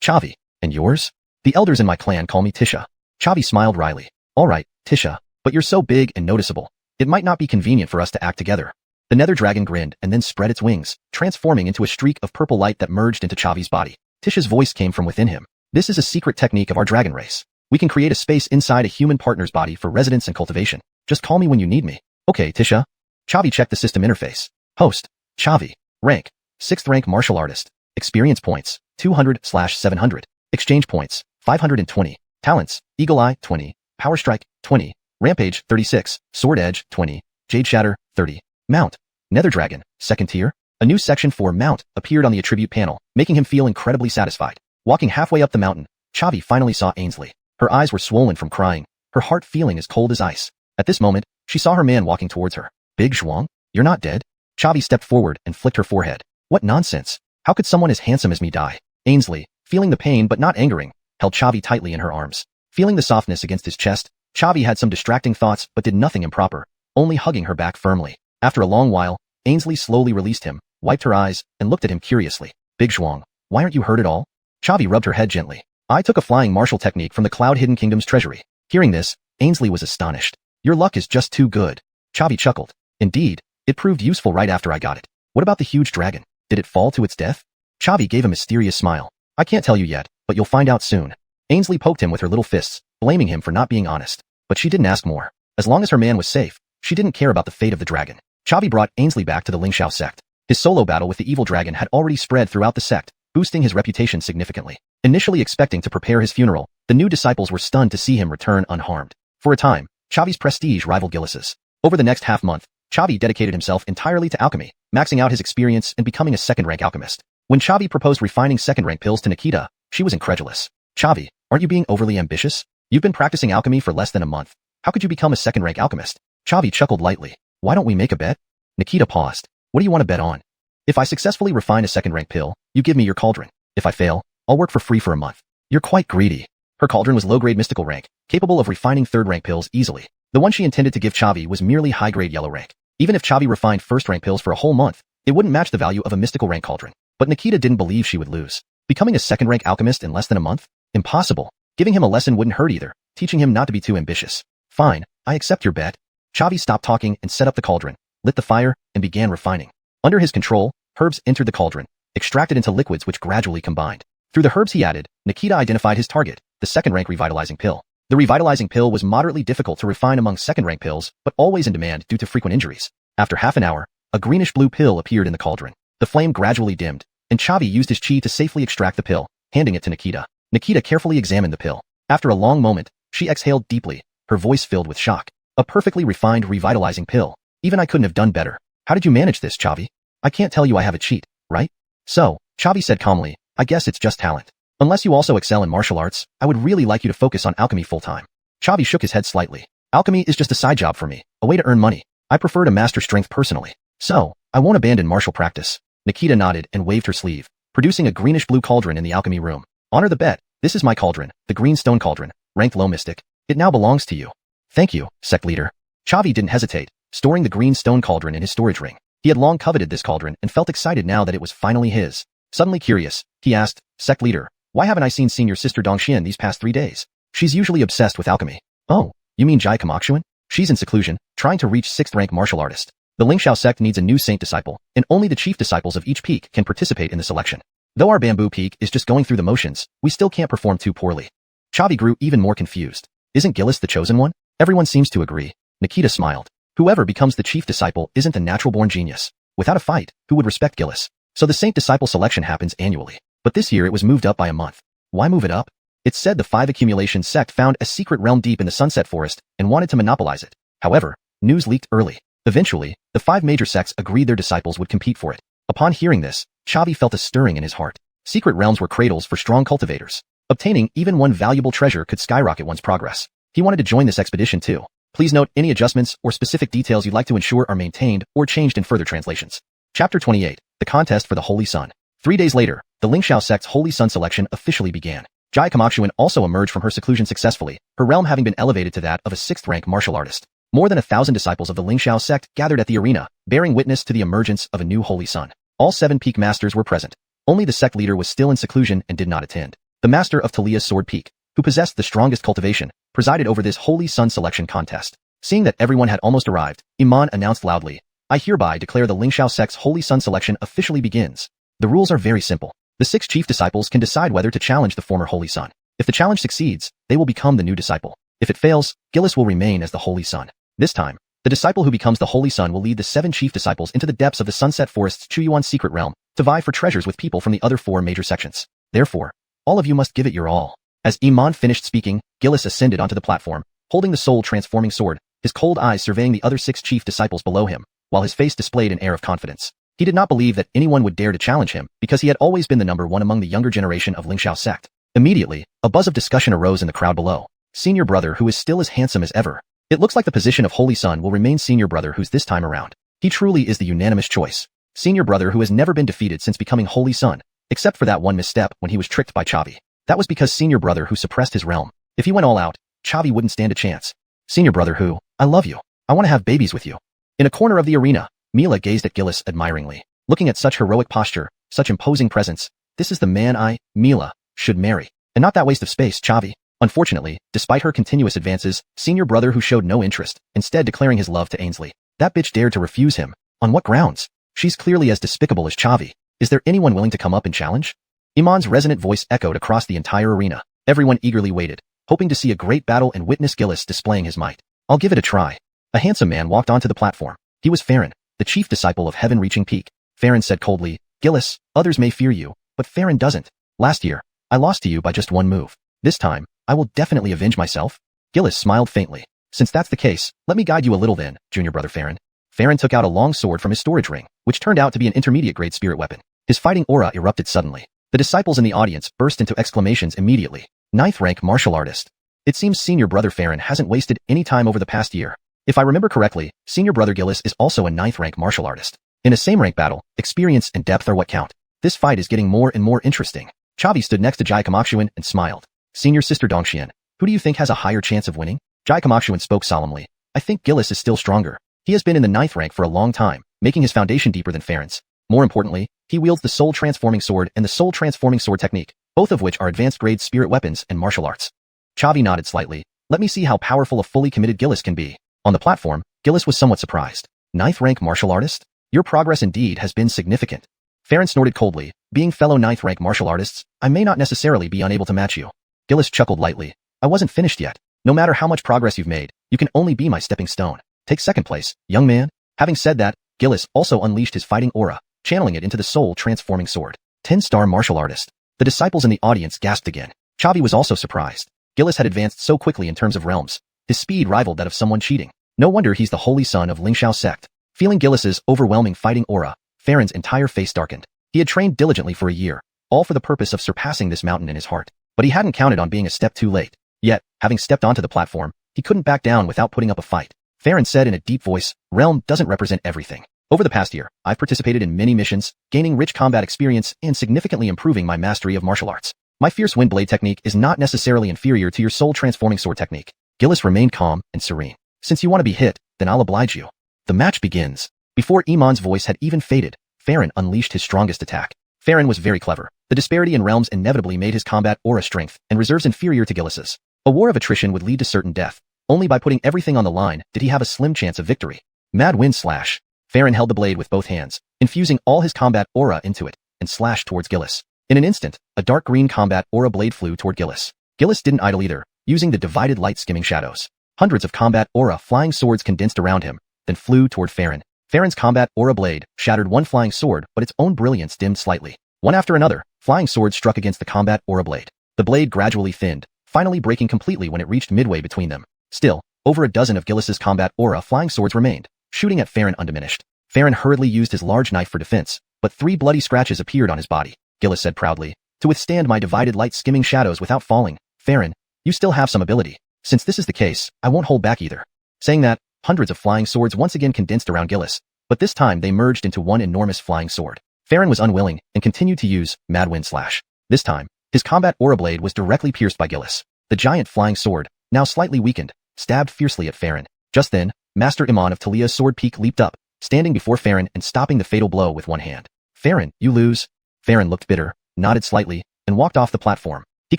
Chavi. And yours? The elders in my clan call me Tisha. Chavi smiled wryly. All right, Tisha, but you're so big and noticeable. It might not be convenient for us to act together. The nether dragon grinned and then spread its wings, transforming into a streak of purple light that merged into Chavi's body. Tisha's voice came from within him. This is a secret technique of our dragon race. We can create a space inside a human partner's body for residence and cultivation. Just call me when you need me. Okay, Tisha. Chavi checked the system interface. Host. Chavi. Rank. 6th rank martial artist. Experience points. 200/700. Exchange points. 520. Talents. Eagle Eye. 20. Power Strike. 20. Rampage. 36. Sword Edge. 20. Jade Shatter. 30. Mount. Nether Dragon. 2nd tier. A new section for Mount appeared on the attribute panel, making him feel incredibly satisfied. Walking halfway up the mountain, Chavi finally saw Ainsley. Her eyes were swollen from crying, her heart feeling as cold as ice. At this moment, she saw her man walking towards her. Big Zhuang? You're not dead? Chavi stepped forward and flicked her forehead. What nonsense. How could someone as handsome as me die? Ainsley, feeling the pain but not angering, held Chavi tightly in her arms. Feeling the softness against his chest, Chavi had some distracting thoughts but did nothing improper, only hugging her back firmly. After a long while, Ainsley slowly released him, wiped her eyes, and looked at him curiously. Big Zhuang, why aren't you hurt at all? Chavi rubbed her head gently. I took a flying martial technique from the Cloud Hidden Kingdom's treasury. Hearing this, Ainsley was astonished. Your luck is just too good. Chavi chuckled. Indeed, it proved useful right after I got it. What about the huge dragon? Did it fall to its death? Chavi gave a mysterious smile. I can't tell you yet, but you'll find out soon. Ainsley poked him with her little fists, blaming him for not being honest. But she didn't ask more. As long as her man was safe, she didn't care about the fate of the dragon. Chavi brought Ainsley back to the Lingxiao sect. His solo battle with the evil dragon had already spread throughout the sect, boosting his reputation significantly. Initially expecting to prepare his funeral, the new disciples were stunned to see him return unharmed. For a time, Chavi's prestige rivaled Gillis's. Over the next half-month, Chavi dedicated himself entirely to alchemy, maxing out his experience and becoming a second-rank alchemist. When Chavi proposed refining second-rank pills to Nikita, she was incredulous. Chavi, aren't you being overly ambitious? You've been practicing alchemy for less than a month. How could you become a second-rank alchemist? Chavi chuckled lightly. Why don't we make a bet? Nikita paused. What do you want to bet on? If I successfully refine a second-rank pill, you give me your cauldron. If I fail, I'll work for free for a month. You're quite greedy. Her cauldron was low-grade mystical rank, capable of refining third-rank pills easily. The one she intended to give Chavi was merely high-grade yellow rank. Even if Chavi refined first-rank pills for a whole month, it wouldn't match the value of a mystical rank cauldron. But Nikita didn't believe she would lose. Becoming a second-rank alchemist in less than a month? Impossible. Giving him a lesson wouldn't hurt either, teaching him not to be too ambitious. Fine, I accept your bet. Chavi stopped talking and set up the cauldron, lit the fire, and began refining. Under his control, herbs entered the cauldron, extracted into liquids which gradually combined. Through the herbs he added, Nikita identified his target, the second-rank revitalizing pill. The revitalizing pill was moderately difficult to refine among second-rank pills, but always in demand due to frequent injuries. After half an hour, a greenish-blue pill appeared in the cauldron. The flame gradually dimmed, and Chavi used his chi to safely extract the pill, handing it to Nikita. Nikita carefully examined the pill. After a long moment, she exhaled deeply, her voice filled with shock. A perfectly refined revitalizing pill. Even I couldn't have done better. How did you manage this, Chavi? I can't tell you I have a cheat, right? So, Chavi said calmly, I guess it's just talent. Unless you also excel in martial arts, I would really like you to focus on alchemy full-time. Chavi shook his head slightly. Alchemy is just a side job for me, a way to earn money. I prefer to master strength personally. So, I won't abandon martial practice. Nikita nodded and waved her sleeve, producing a greenish-blue cauldron in the alchemy room. Honor the bet. This is my cauldron, the Green Stone Cauldron, ranked low mystic. It now belongs to you. Thank you, sect leader. Chavi didn't hesitate, storing the Green Stone Cauldron in his storage ring. He had long coveted this cauldron and felt excited now that it was finally his. Suddenly curious, he asked, Sect leader, why haven't I seen senior sister Dongxian these past 3 days? She's usually obsessed with alchemy. Oh, you mean Jai Kamakxuan? She's in seclusion, trying to reach 6th rank martial artist. The Lingxiao sect needs a new saint disciple, and only the chief disciples of each peak can participate in the selection. Though our bamboo peak is just going through the motions, we still can't perform too poorly. Chavi grew even more confused. Isn't Gillis the chosen one? Everyone seems to agree. Nikita smiled. Whoever becomes the chief disciple isn't a natural-born genius. Without a fight, who would respect Gillis? So the saint disciple selection happens annually. But this year it was moved up by a month. Why move it up? It's said the 5 accumulation sect found a secret realm deep in the Sunset Forest and wanted to monopolize it. However, news leaked early. Eventually, the 5 major sects agreed their disciples would compete for it. Upon hearing this, Chavi felt a stirring in his heart. Secret realms were cradles for strong cultivators. Obtaining even one valuable treasure could skyrocket one's progress. He wanted to join this expedition too. Please note any adjustments or specific details you'd like to ensure are maintained or changed in further translations. Chapter 28. The Contest for the Holy Sun. 3 days later, the Xianxia sect's Holy Sun selection officially began. Xuanhuan also emerged from her seclusion successfully, her realm having been elevated to that of a 6th-rank martial artist. More than 1,000 disciples of the Xianxia sect gathered at the arena, bearing witness to the emergence of a new Holy Sun. All 7 peak masters were present. Only the sect leader was still in seclusion and did not attend. The master of Talia's Sword Peak, who possessed the strongest cultivation, presided over this Holy Sun selection contest. Seeing that everyone had almost arrived, Iman announced loudly, "I hereby declare the Xianxia sect's Holy Sun selection officially begins." The rules are very simple. The 6 chief disciples can decide whether to challenge the former Holy Sun. If the challenge succeeds, they will become the new disciple. If it fails, Gillis will remain as the Holy Sun. This time, the disciple who becomes the Holy Sun will lead the 7 chief disciples into the depths of the Sunset Forest's Xuanhuan secret realm to vie for treasures with people from the other 4 major sections. Therefore, all of you must give it your all. As Iman finished speaking, Gillis ascended onto the platform, holding the soul-transforming sword, his cold eyes surveying the other 6 chief disciples below him, while his face displayed an air of confidence. He did not believe that anyone would dare to challenge him because he had always been the number 1 among the younger generation of Xianxia sect. Immediately, a buzz of discussion arose in the crowd below. Senior brother who is still as handsome as ever. It looks like the position of Holy Sun will remain senior brother who's this time around. He truly is the unanimous choice. Senior brother who has never been defeated since becoming Holy Sun, except for that one misstep when he was tricked by Chavi. That was because senior brother who suppressed his realm. If he went all out, Chavi wouldn't stand a chance. Senior brother who, I love you. I want to have babies with you. In a corner of the arena, Mila gazed at Gillis admiringly. Looking at such heroic posture, such imposing presence, this is the man I, Mila, should marry. And not that waste of space, Chavi. Unfortunately, despite her continuous advances, senior brother who showed no interest, instead declaring his love to Ainsley. That bitch dared to refuse him. On what grounds? She's clearly as despicable as Chavi. Is there anyone willing to come up and challenge? Iman's resonant voice echoed across the entire arena. Everyone eagerly waited, hoping to see a great battle and witness Gillis displaying his might. I'll give it a try. A handsome man walked onto the platform. He was Farron, the chief disciple of Heaven-Reaching Peak. Farron said coldly, Gillis, others may fear you, but Farron doesn't. Last year, I lost to you by just 1 move. This time, I will definitely avenge myself. Gillis smiled faintly. Since that's the case, let me guide you a little then, junior brother Farron. Farron took out a long sword from his storage ring, which turned out to be an intermediate-grade spirit weapon. His fighting aura erupted suddenly. The disciples in the audience burst into exclamations immediately. 9th-rank martial artist. It seems senior brother Farron hasn't wasted any time over the past year. If I remember correctly, senior brother Gillis is also a 9th-rank martial artist. In a same-rank battle, experience and depth are what count. This fight is getting more and more interesting. Chavi stood next to Xuanhuan and smiled. Senior sister Dongxian, who do you think has a higher chance of winning? Xuanhuan spoke solemnly. I think Gillis is still stronger. He has been in the 9th rank for a long time, making his foundation deeper than Farron's. More importantly, he wields the soul-transforming sword and the soul-transforming sword technique, both of which are advanced-grade spirit weapons and martial arts. Chavi nodded slightly. Let me see how powerful a fully committed Gillis can be. On the platform, Gillis was somewhat surprised. 9th-rank martial artist? Your progress indeed has been significant. Farron snorted coldly. Being fellow 9th-rank martial artists, I may not necessarily be unable to match you. Gillis chuckled lightly. I wasn't finished yet. No matter how much progress you've made, you can only be my stepping stone. Take 2nd place, young man. Having said that, Gillis also unleashed his fighting aura, channeling it into the soul-transforming sword. 10-star martial artist. The disciples in the audience gasped again. Chavi was also surprised. Gillis had advanced so quickly in terms of realms. His speed rivaled that of someone cheating. No wonder he's the Holy Sun of Xianxia sect. Feeling Gillis's overwhelming fighting aura, Farron's entire face darkened. He had trained diligently for a year, all for the purpose of surpassing this mountain in his heart. But he hadn't counted on being a step too late. Yet, having stepped onto the platform, he couldn't back down without putting up a fight. Farron said in a deep voice, Realm doesn't represent everything. Over the past year, I've participated in many missions, gaining rich combat experience and significantly improving my mastery of martial arts. My fierce wind blade technique is not necessarily inferior to your soul-transforming sword technique. Gillis remained calm and serene. Since you want to be hit, then I'll oblige you. The match begins. Before Iman's voice had even faded, Farron unleashed his strongest attack. Farron was very clever. The disparity in realms inevitably made his combat aura strength and reserves inferior to Gillis's. A war of attrition would lead to certain death. Only by putting everything on the line did he have a slim chance of victory. Mad Wind Slash. Farron held the blade with both hands, infusing all his combat aura into it, and slashed towards Gillis. In an instant, a dark green combat aura blade flew toward Gillis. Gillis didn't idle either, using the divided light skimming shadows. Hundreds of combat aura flying swords condensed around him, then flew toward Farron. Farron's combat aura blade shattered one flying sword, but its own brilliance dimmed slightly. One after another, flying swords struck against the combat aura blade. The blade gradually thinned, finally breaking completely when it reached midway between them. Still, over a dozen of Gillis's combat aura flying swords remained, shooting at Farron undiminished. Farron hurriedly used his large knife for defense, but 3 bloody scratches appeared on his body. Gillis said proudly, to withstand my divided light skimming shadows without falling, Farron, you still have some ability. Since this is the case, I won't hold back either. Saying that, hundreds of flying swords once again condensed around Gillis, but this time they merged into one enormous flying sword. Farron was unwilling and continued to use Mad Wind Slash. This time, his combat aura blade was directly pierced by Gillis. The giant flying sword, now slightly weakened, stabbed fiercely at Farron. Just then, Master Iman of Talia's sword peak leaped up, standing before Farron and stopping the fatal blow with one hand. Farron, you lose. Farron looked bitter, nodded slightly, and walked off the platform. He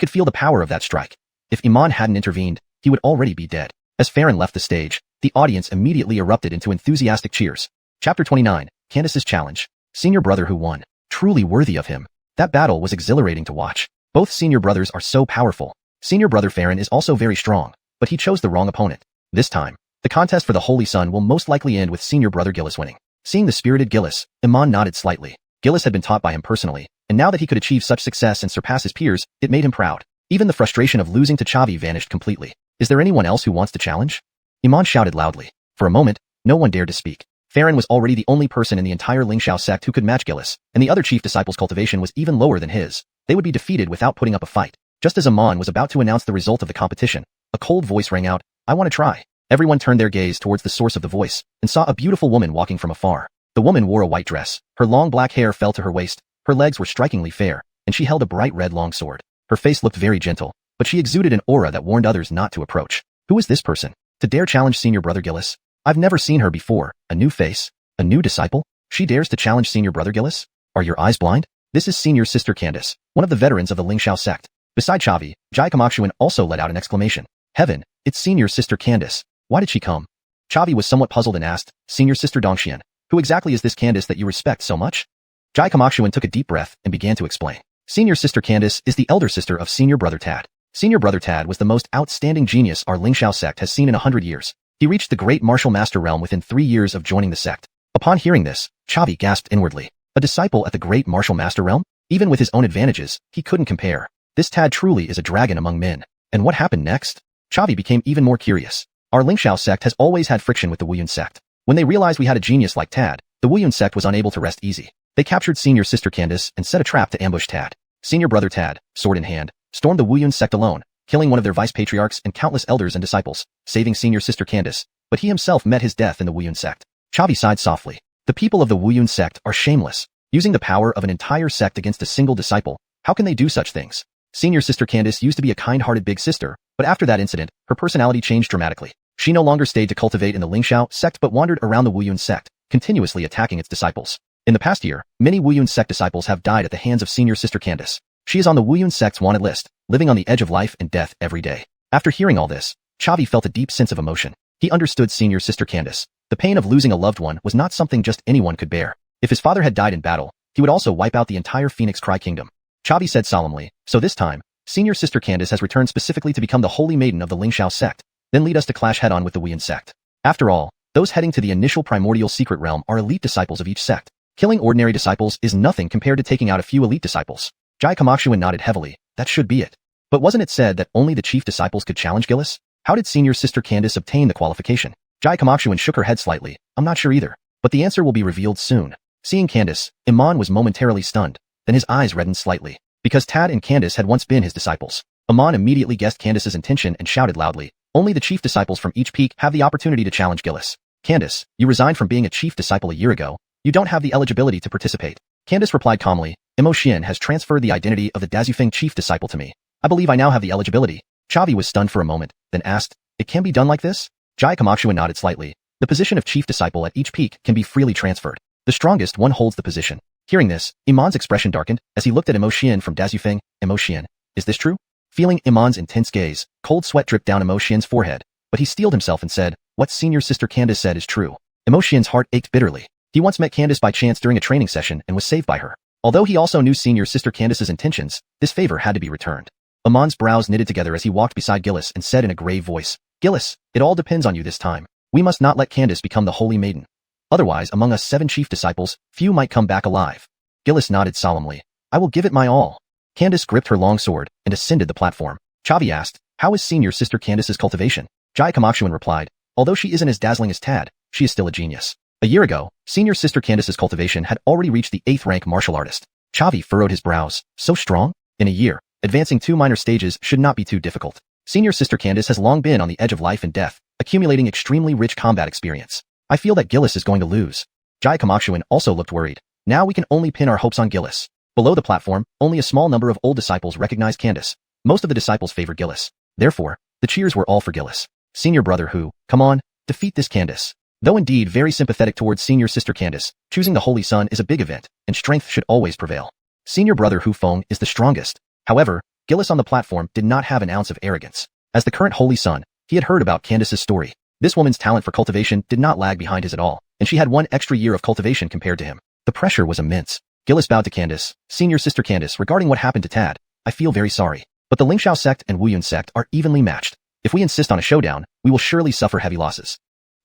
could feel the power of that strike. If Iman hadn't intervened, he would already be dead. As Farron left the stage, the audience immediately erupted into enthusiastic cheers. Chapter 29, Candace's Challenge. Senior brother who won. Truly worthy of him. That battle was exhilarating to watch. Both senior brothers are so powerful. Senior brother Farron is also very strong, but he chose the wrong opponent. This time, the contest for the Holy Sun will most likely end with senior brother Gillis winning. Seeing the spirited Gillis, Iman nodded slightly. Gillis had been taught by him personally, and now that he could achieve such success and surpass his peers, it made him proud. Even the frustration of losing to Chavi vanished completely. Is there anyone else who wants to challenge? Iman shouted loudly. For a moment, no one dared to speak. Farron was already the only person in the entire Lingxiao sect who could match Gillis, and the other chief disciples' cultivation was even lower than his. They would be defeated without putting up a fight. Just as Iman was about to announce the result of the competition, a cold voice rang out, I want to try. Everyone turned their gaze towards the source of the voice, and saw a beautiful woman walking from afar. The woman wore a white dress. Her long black hair fell to her waist. Her legs were strikingly fair, and she held a bright red long sword. Her face looked very gentle, but she exuded an aura that warned others not to approach. Who is this person? To dare challenge senior brother Gillis? I've never seen her before. A new face? A new disciple? She dares to challenge senior brother Gillis? Are your eyes blind? This is senior sister Candace, one of the veterans of the Lingxiao sect. Beside Chavi, xuanhuan also let out an exclamation. Heaven, it's senior sister Candace. Why did she come? Chavi was somewhat puzzled and asked, Senior sister Dongxian, who exactly is this Candace that you respect so much? xuanhuan took a deep breath and began to explain. Senior sister Candace is the elder sister of senior brother Tad. Senior brother Tad was the most outstanding genius our Lingxiao sect has seen in 100 years. He reached the great martial master realm within 3 years of joining the sect. Upon hearing this, Chavi gasped inwardly. A disciple at the great martial master realm? Even with his own advantages, he couldn't compare. This Tad truly is a dragon among men. And what happened next? Chavi became even more curious. Our Lingxiao sect has always had friction with the Wuyun sect. When they realized we had a genius like Tad, the Wuyun sect was unable to rest easy. They captured senior sister Candace and set a trap to ambush Tad. Senior brother Tad, sword in hand, stormed the Wuyun sect alone, killing one of their vice patriarchs and countless elders and disciples, saving senior sister Candace, but he himself met his death in the Wuyun sect. Chavi sighed softly. The people of the Wuyun sect are shameless. Using the power of an entire sect against a single disciple, how can they do such things? Senior sister Candace used to be a kind-hearted big sister, but after that incident, her personality changed dramatically. She no longer stayed to cultivate in the Lingxiao sect but wandered around the Wuyun sect, continuously attacking its disciples. In the past year, many Wuyun sect disciples have died at the hands of senior sister Candace. She is on the Wuyun sect's wanted list, living on the edge of life and death every day. After hearing all this, Chavi felt a deep sense of emotion. He understood senior sister Candace. The pain of losing a loved one was not something just anyone could bear. If his father had died in battle, he would also wipe out the entire Phoenix Cry kingdom. Chavi said solemnly, so this time, senior sister Candace has returned specifically to become the holy maiden of the Lingxiao sect, then lead us to clash head-on with the Wuyun sect. After all, those heading to the initial primordial secret realm are elite disciples of each sect. Killing ordinary disciples is nothing compared to taking out a few elite disciples. xuanhuan nodded heavily. That should be it. But wasn't it said that only the chief disciples could challenge Gillis? How did senior sister Candace obtain the qualification? xuanhuan shook her head slightly. I'm not sure either. But the answer will be revealed soon. Seeing Candace, Iman was momentarily stunned. Then his eyes reddened slightly. Because Tad and Candace had once been his disciples. Iman immediately guessed Candace's intention and shouted loudly. Only the chief disciples from each peak have the opportunity to challenge Gillis. Candace, you resigned from being a chief disciple a year ago. You don't have the eligibility to participate. Candace replied calmly. Mo Xian has transferred the identity of the Dazufeng chief disciple to me. I believe I now have the eligibility. Chavi was stunned for a moment, then asked, it can be done like this? xuanhuan nodded slightly. The position of chief disciple at each peak can be freely transferred. The strongest one holds the position. Hearing this, Iman's expression darkened as he looked at Mo Xian from Dazufeng. Mo Xian, is this true? Feeling Iman's intense gaze, cold sweat dripped down Mo Xian's forehead, but he steeled himself and said, what senior sister Candace said is true. Mo Xian's heart ached bitterly. He once met Candace by chance during a training session and was saved by her. Although he also knew senior sister Candace's intentions, this favor had to be returned. Iman's brows knitted together as he walked beside Gillis and said in a grave voice, Gillis, it all depends on you this time. We must not let Candace become the holy maiden. Otherwise, among us 7 chief disciples, few might come back alive. Gillis nodded solemnly. I will give it my all. Candace gripped her long sword and ascended the platform. Chavi asked, how is senior sister Candace's cultivation? xuanhuan replied, although she isn't as dazzling as Tad, she is still a genius. A year ago, senior sister Candace's cultivation had already reached the 8th rank martial artist. Chavi furrowed his brows. So strong? In a year, advancing 2 minor stages should not be too difficult. Senior sister Candace has long been on the edge of life and death, accumulating extremely rich combat experience. I feel that Gillis is going to lose. Xuanhuan also looked worried. Now we can only pin our hopes on Gillis. Below the platform, only a small number of old disciples recognized Candace. Most of the disciples favored Gillis. Therefore, the cheers were all for Gillis. Senior brother who, come on, defeat this Candace. Though indeed very sympathetic towards senior sister Candace, choosing the Holy Sun is a big event, and strength should always prevail. Senior brother Hu Feng is the strongest. However, Gillis on the platform did not have an ounce of arrogance. As the current Holy Sun, he had heard about Candace's story. This woman's talent for cultivation did not lag behind his at all, and she had 1 extra year of cultivation compared to him. The pressure was immense. Gillis bowed to Candace. Senior sister Candace, regarding what happened to Tad, I feel very sorry. But the Lingxiao sect and Wuyun sect are evenly matched. If we insist on a showdown, we will surely suffer heavy losses.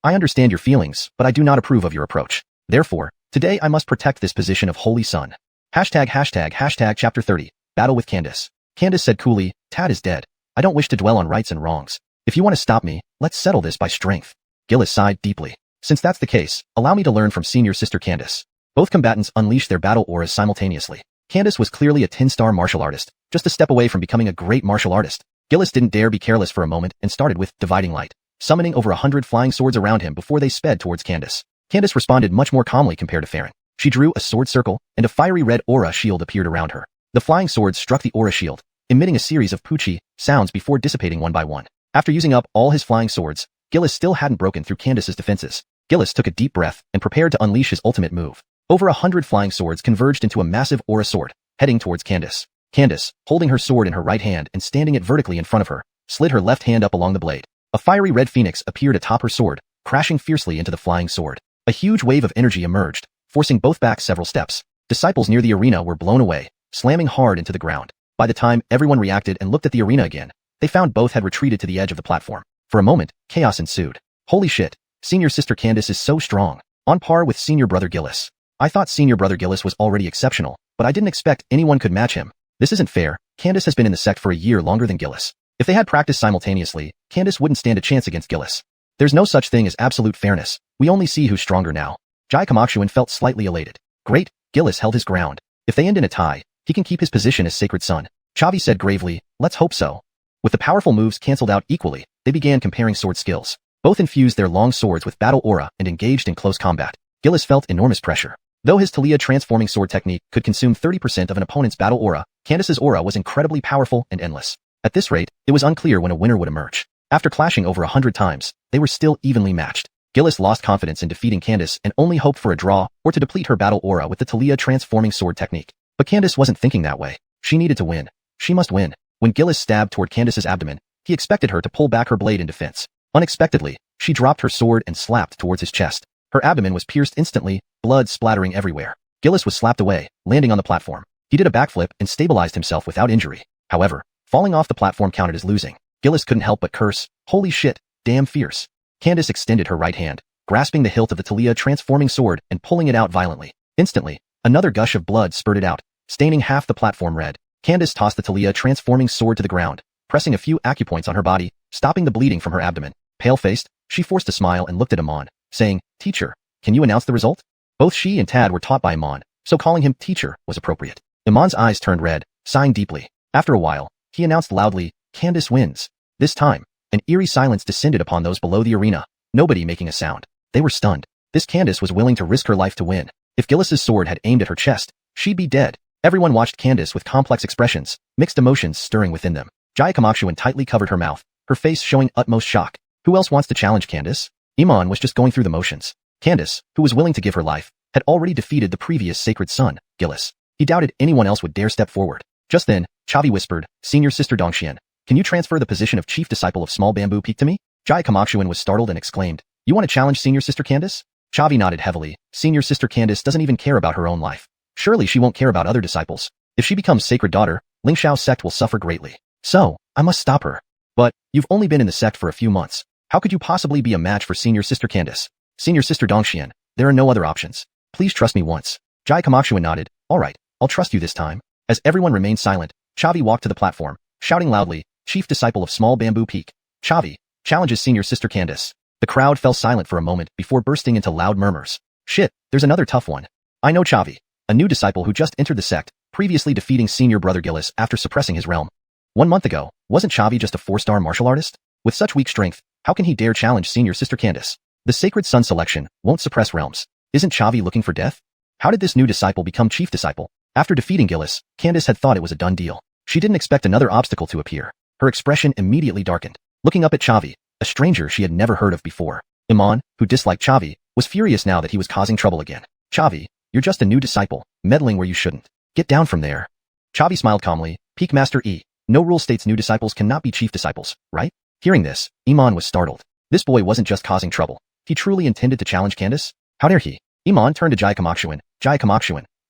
I understand your feelings, but I do not approve of your approach. Therefore, today I must protect this position of Holy Sun. ####Chapter 30, Battle with Candace. Candace said coolly, Tad is dead. I don't wish to dwell on rights and wrongs. If you want to stop me, let's settle this by strength. Gillis sighed deeply. Since that's the case, allow me to learn from senior sister Candace. Both combatants unleashed their battle auras simultaneously. Candace was clearly a 10-star martial artist, just a step away from becoming a great martial artist. Gillis didn't dare be careless for a moment and started with Dividing Light, summoning over 100 flying swords around him before they sped towards Candace. Candace responded much more calmly compared to Farron. She drew a sword circle, and a fiery red aura shield appeared around her. The flying swords struck the aura shield, emitting a series of poochie sounds before dissipating one by one. After using up all his flying swords, Gillis still hadn't broken through Candace's defenses. Gillis took a deep breath and prepared to unleash his ultimate move. Over 100 flying swords converged into a massive aura sword, heading towards Candace. Candace, holding her sword in her right hand and standing it vertically in front of her, slid her left hand up along the blade. A fiery red phoenix appeared atop her sword, crashing fiercely into the flying sword. A huge wave of energy emerged, forcing both back several steps. Disciples near the arena were blown away, slamming hard into the ground. By the time everyone reacted and looked at the arena again, they found both had retreated to the edge of the platform. For a moment, chaos ensued. Holy shit, senior sister Candace is so strong, on par with senior brother Gillis. I thought senior brother Gillis was already exceptional, but I didn't expect anyone could match him. This isn't fair. Candace has been in the sect for a year longer than Gillis. If they had practiced simultaneously, Candace wouldn't stand a chance against Gillis. There's no such thing as absolute fairness. We only see who's stronger now. Xuanhuan felt slightly elated. Great, Gillis held his ground. If they end in a tie, he can keep his position as Sacred Son. Chavi said gravely, let's hope so. With the powerful moves cancelled out equally, they began comparing sword skills. Both infused their long swords with battle aura and engaged in close combat. Gillis felt enormous pressure. Though his Talia transforming sword technique could consume 30% of an opponent's battle aura, Candace's aura was incredibly powerful and endless. At this rate, it was unclear when a winner would emerge. After clashing over 100 times, they were still evenly matched. Gillis lost confidence in defeating Candace and only hoped for a draw or to deplete her battle aura with the Talia transforming sword technique. But Candace wasn't thinking that way. She needed to win. She must win. When Gillis stabbed toward Candace's abdomen, he expected her to pull back her blade in defense. Unexpectedly, she dropped her sword and slapped towards his chest. Her abdomen was pierced instantly, blood splattering everywhere. Gillis was slapped away, landing on the platform. He did a backflip and stabilized himself without injury. However, falling off the platform counted as losing. Gillis couldn't help but curse, holy shit, damn fierce. Candace extended her right hand, grasping the hilt of the Talia transforming sword and pulling it out violently. Instantly, another gush of blood spurted out, staining half the platform red. Candace tossed the Talia transforming sword to the ground, pressing a few acupoints on her body, stopping the bleeding from her abdomen. Pale-faced, she forced a smile and looked at Amon, saying, Teacher, can you announce the result? Both she and Tad were taught by Amon, so calling him teacher was appropriate. Amon's eyes turned red, sighing deeply. After a while, he announced loudly, Candace wins. This time, an eerie silence descended upon those below the arena, nobody making a sound. They were stunned. This Candace was willing to risk her life to win. If Gillis's sword had aimed at her chest, she'd be dead. Everyone watched Candace with complex expressions, mixed emotions stirring within them. Xuanhuan tightly covered her mouth, her face showing utmost shock. Who else wants to challenge Candace? Iman was just going through the motions. Candace, who was willing to give her life, had already defeated the previous Sacred Son, Gillis. He doubted anyone else would dare step forward. Just then, Chavi whispered, Senior Sister Dongxian, can you transfer the position of Chief Disciple of Small Bamboo Peak to me? Xuanhuan was startled and exclaimed, You want to challenge Senior Sister Candace? Chavi nodded heavily. Senior Sister Candace doesn't even care about her own life. Surely she won't care about other disciples. If she becomes Sacred Daughter, Lingxiao's sect will suffer greatly. So, I must stop her. But, you've only been in the sect for a few months. How could you possibly be a match for Senior Sister Candace? Senior Sister Dongxian, there are no other options. Please trust me once. Xuanhuan nodded. Alright, I'll trust you this time. As everyone remained silent, Chavi walked to the platform, shouting loudly, Chief Disciple of Small Bamboo Peak. Chavi, challenges Senior Sister Candace. The crowd fell silent for a moment before bursting into loud murmurs. Shit, there's another tough one. I know Chavi, a new disciple who just entered the sect, previously defeating Senior Brother Gillis after suppressing his realm. 1 month ago, Wasn't Chavi just a 4-star martial artist? With such weak strength, how can he dare challenge senior sister Candace? The Sacred Sun selection won't suppress realms. Isn't Chavi looking for death? How did this new disciple become chief disciple? After defeating Gillis, Candace had thought it was a done deal. She didn't expect another obstacle to appear. Her expression immediately darkened. Looking up at Chavi, a stranger she had never heard of before. Iman, who disliked Chavi, was furious now that he was causing trouble again. Chavi, you're just a new disciple, meddling where you shouldn't. Get down from there. Chavi smiled calmly. Peak Master E. No rule states new disciples cannot be chief disciples, right? Hearing this, Iman was startled. This boy wasn't just causing trouble. He truly intended to challenge Candace? How dare he? Iman turned to xuanhuan,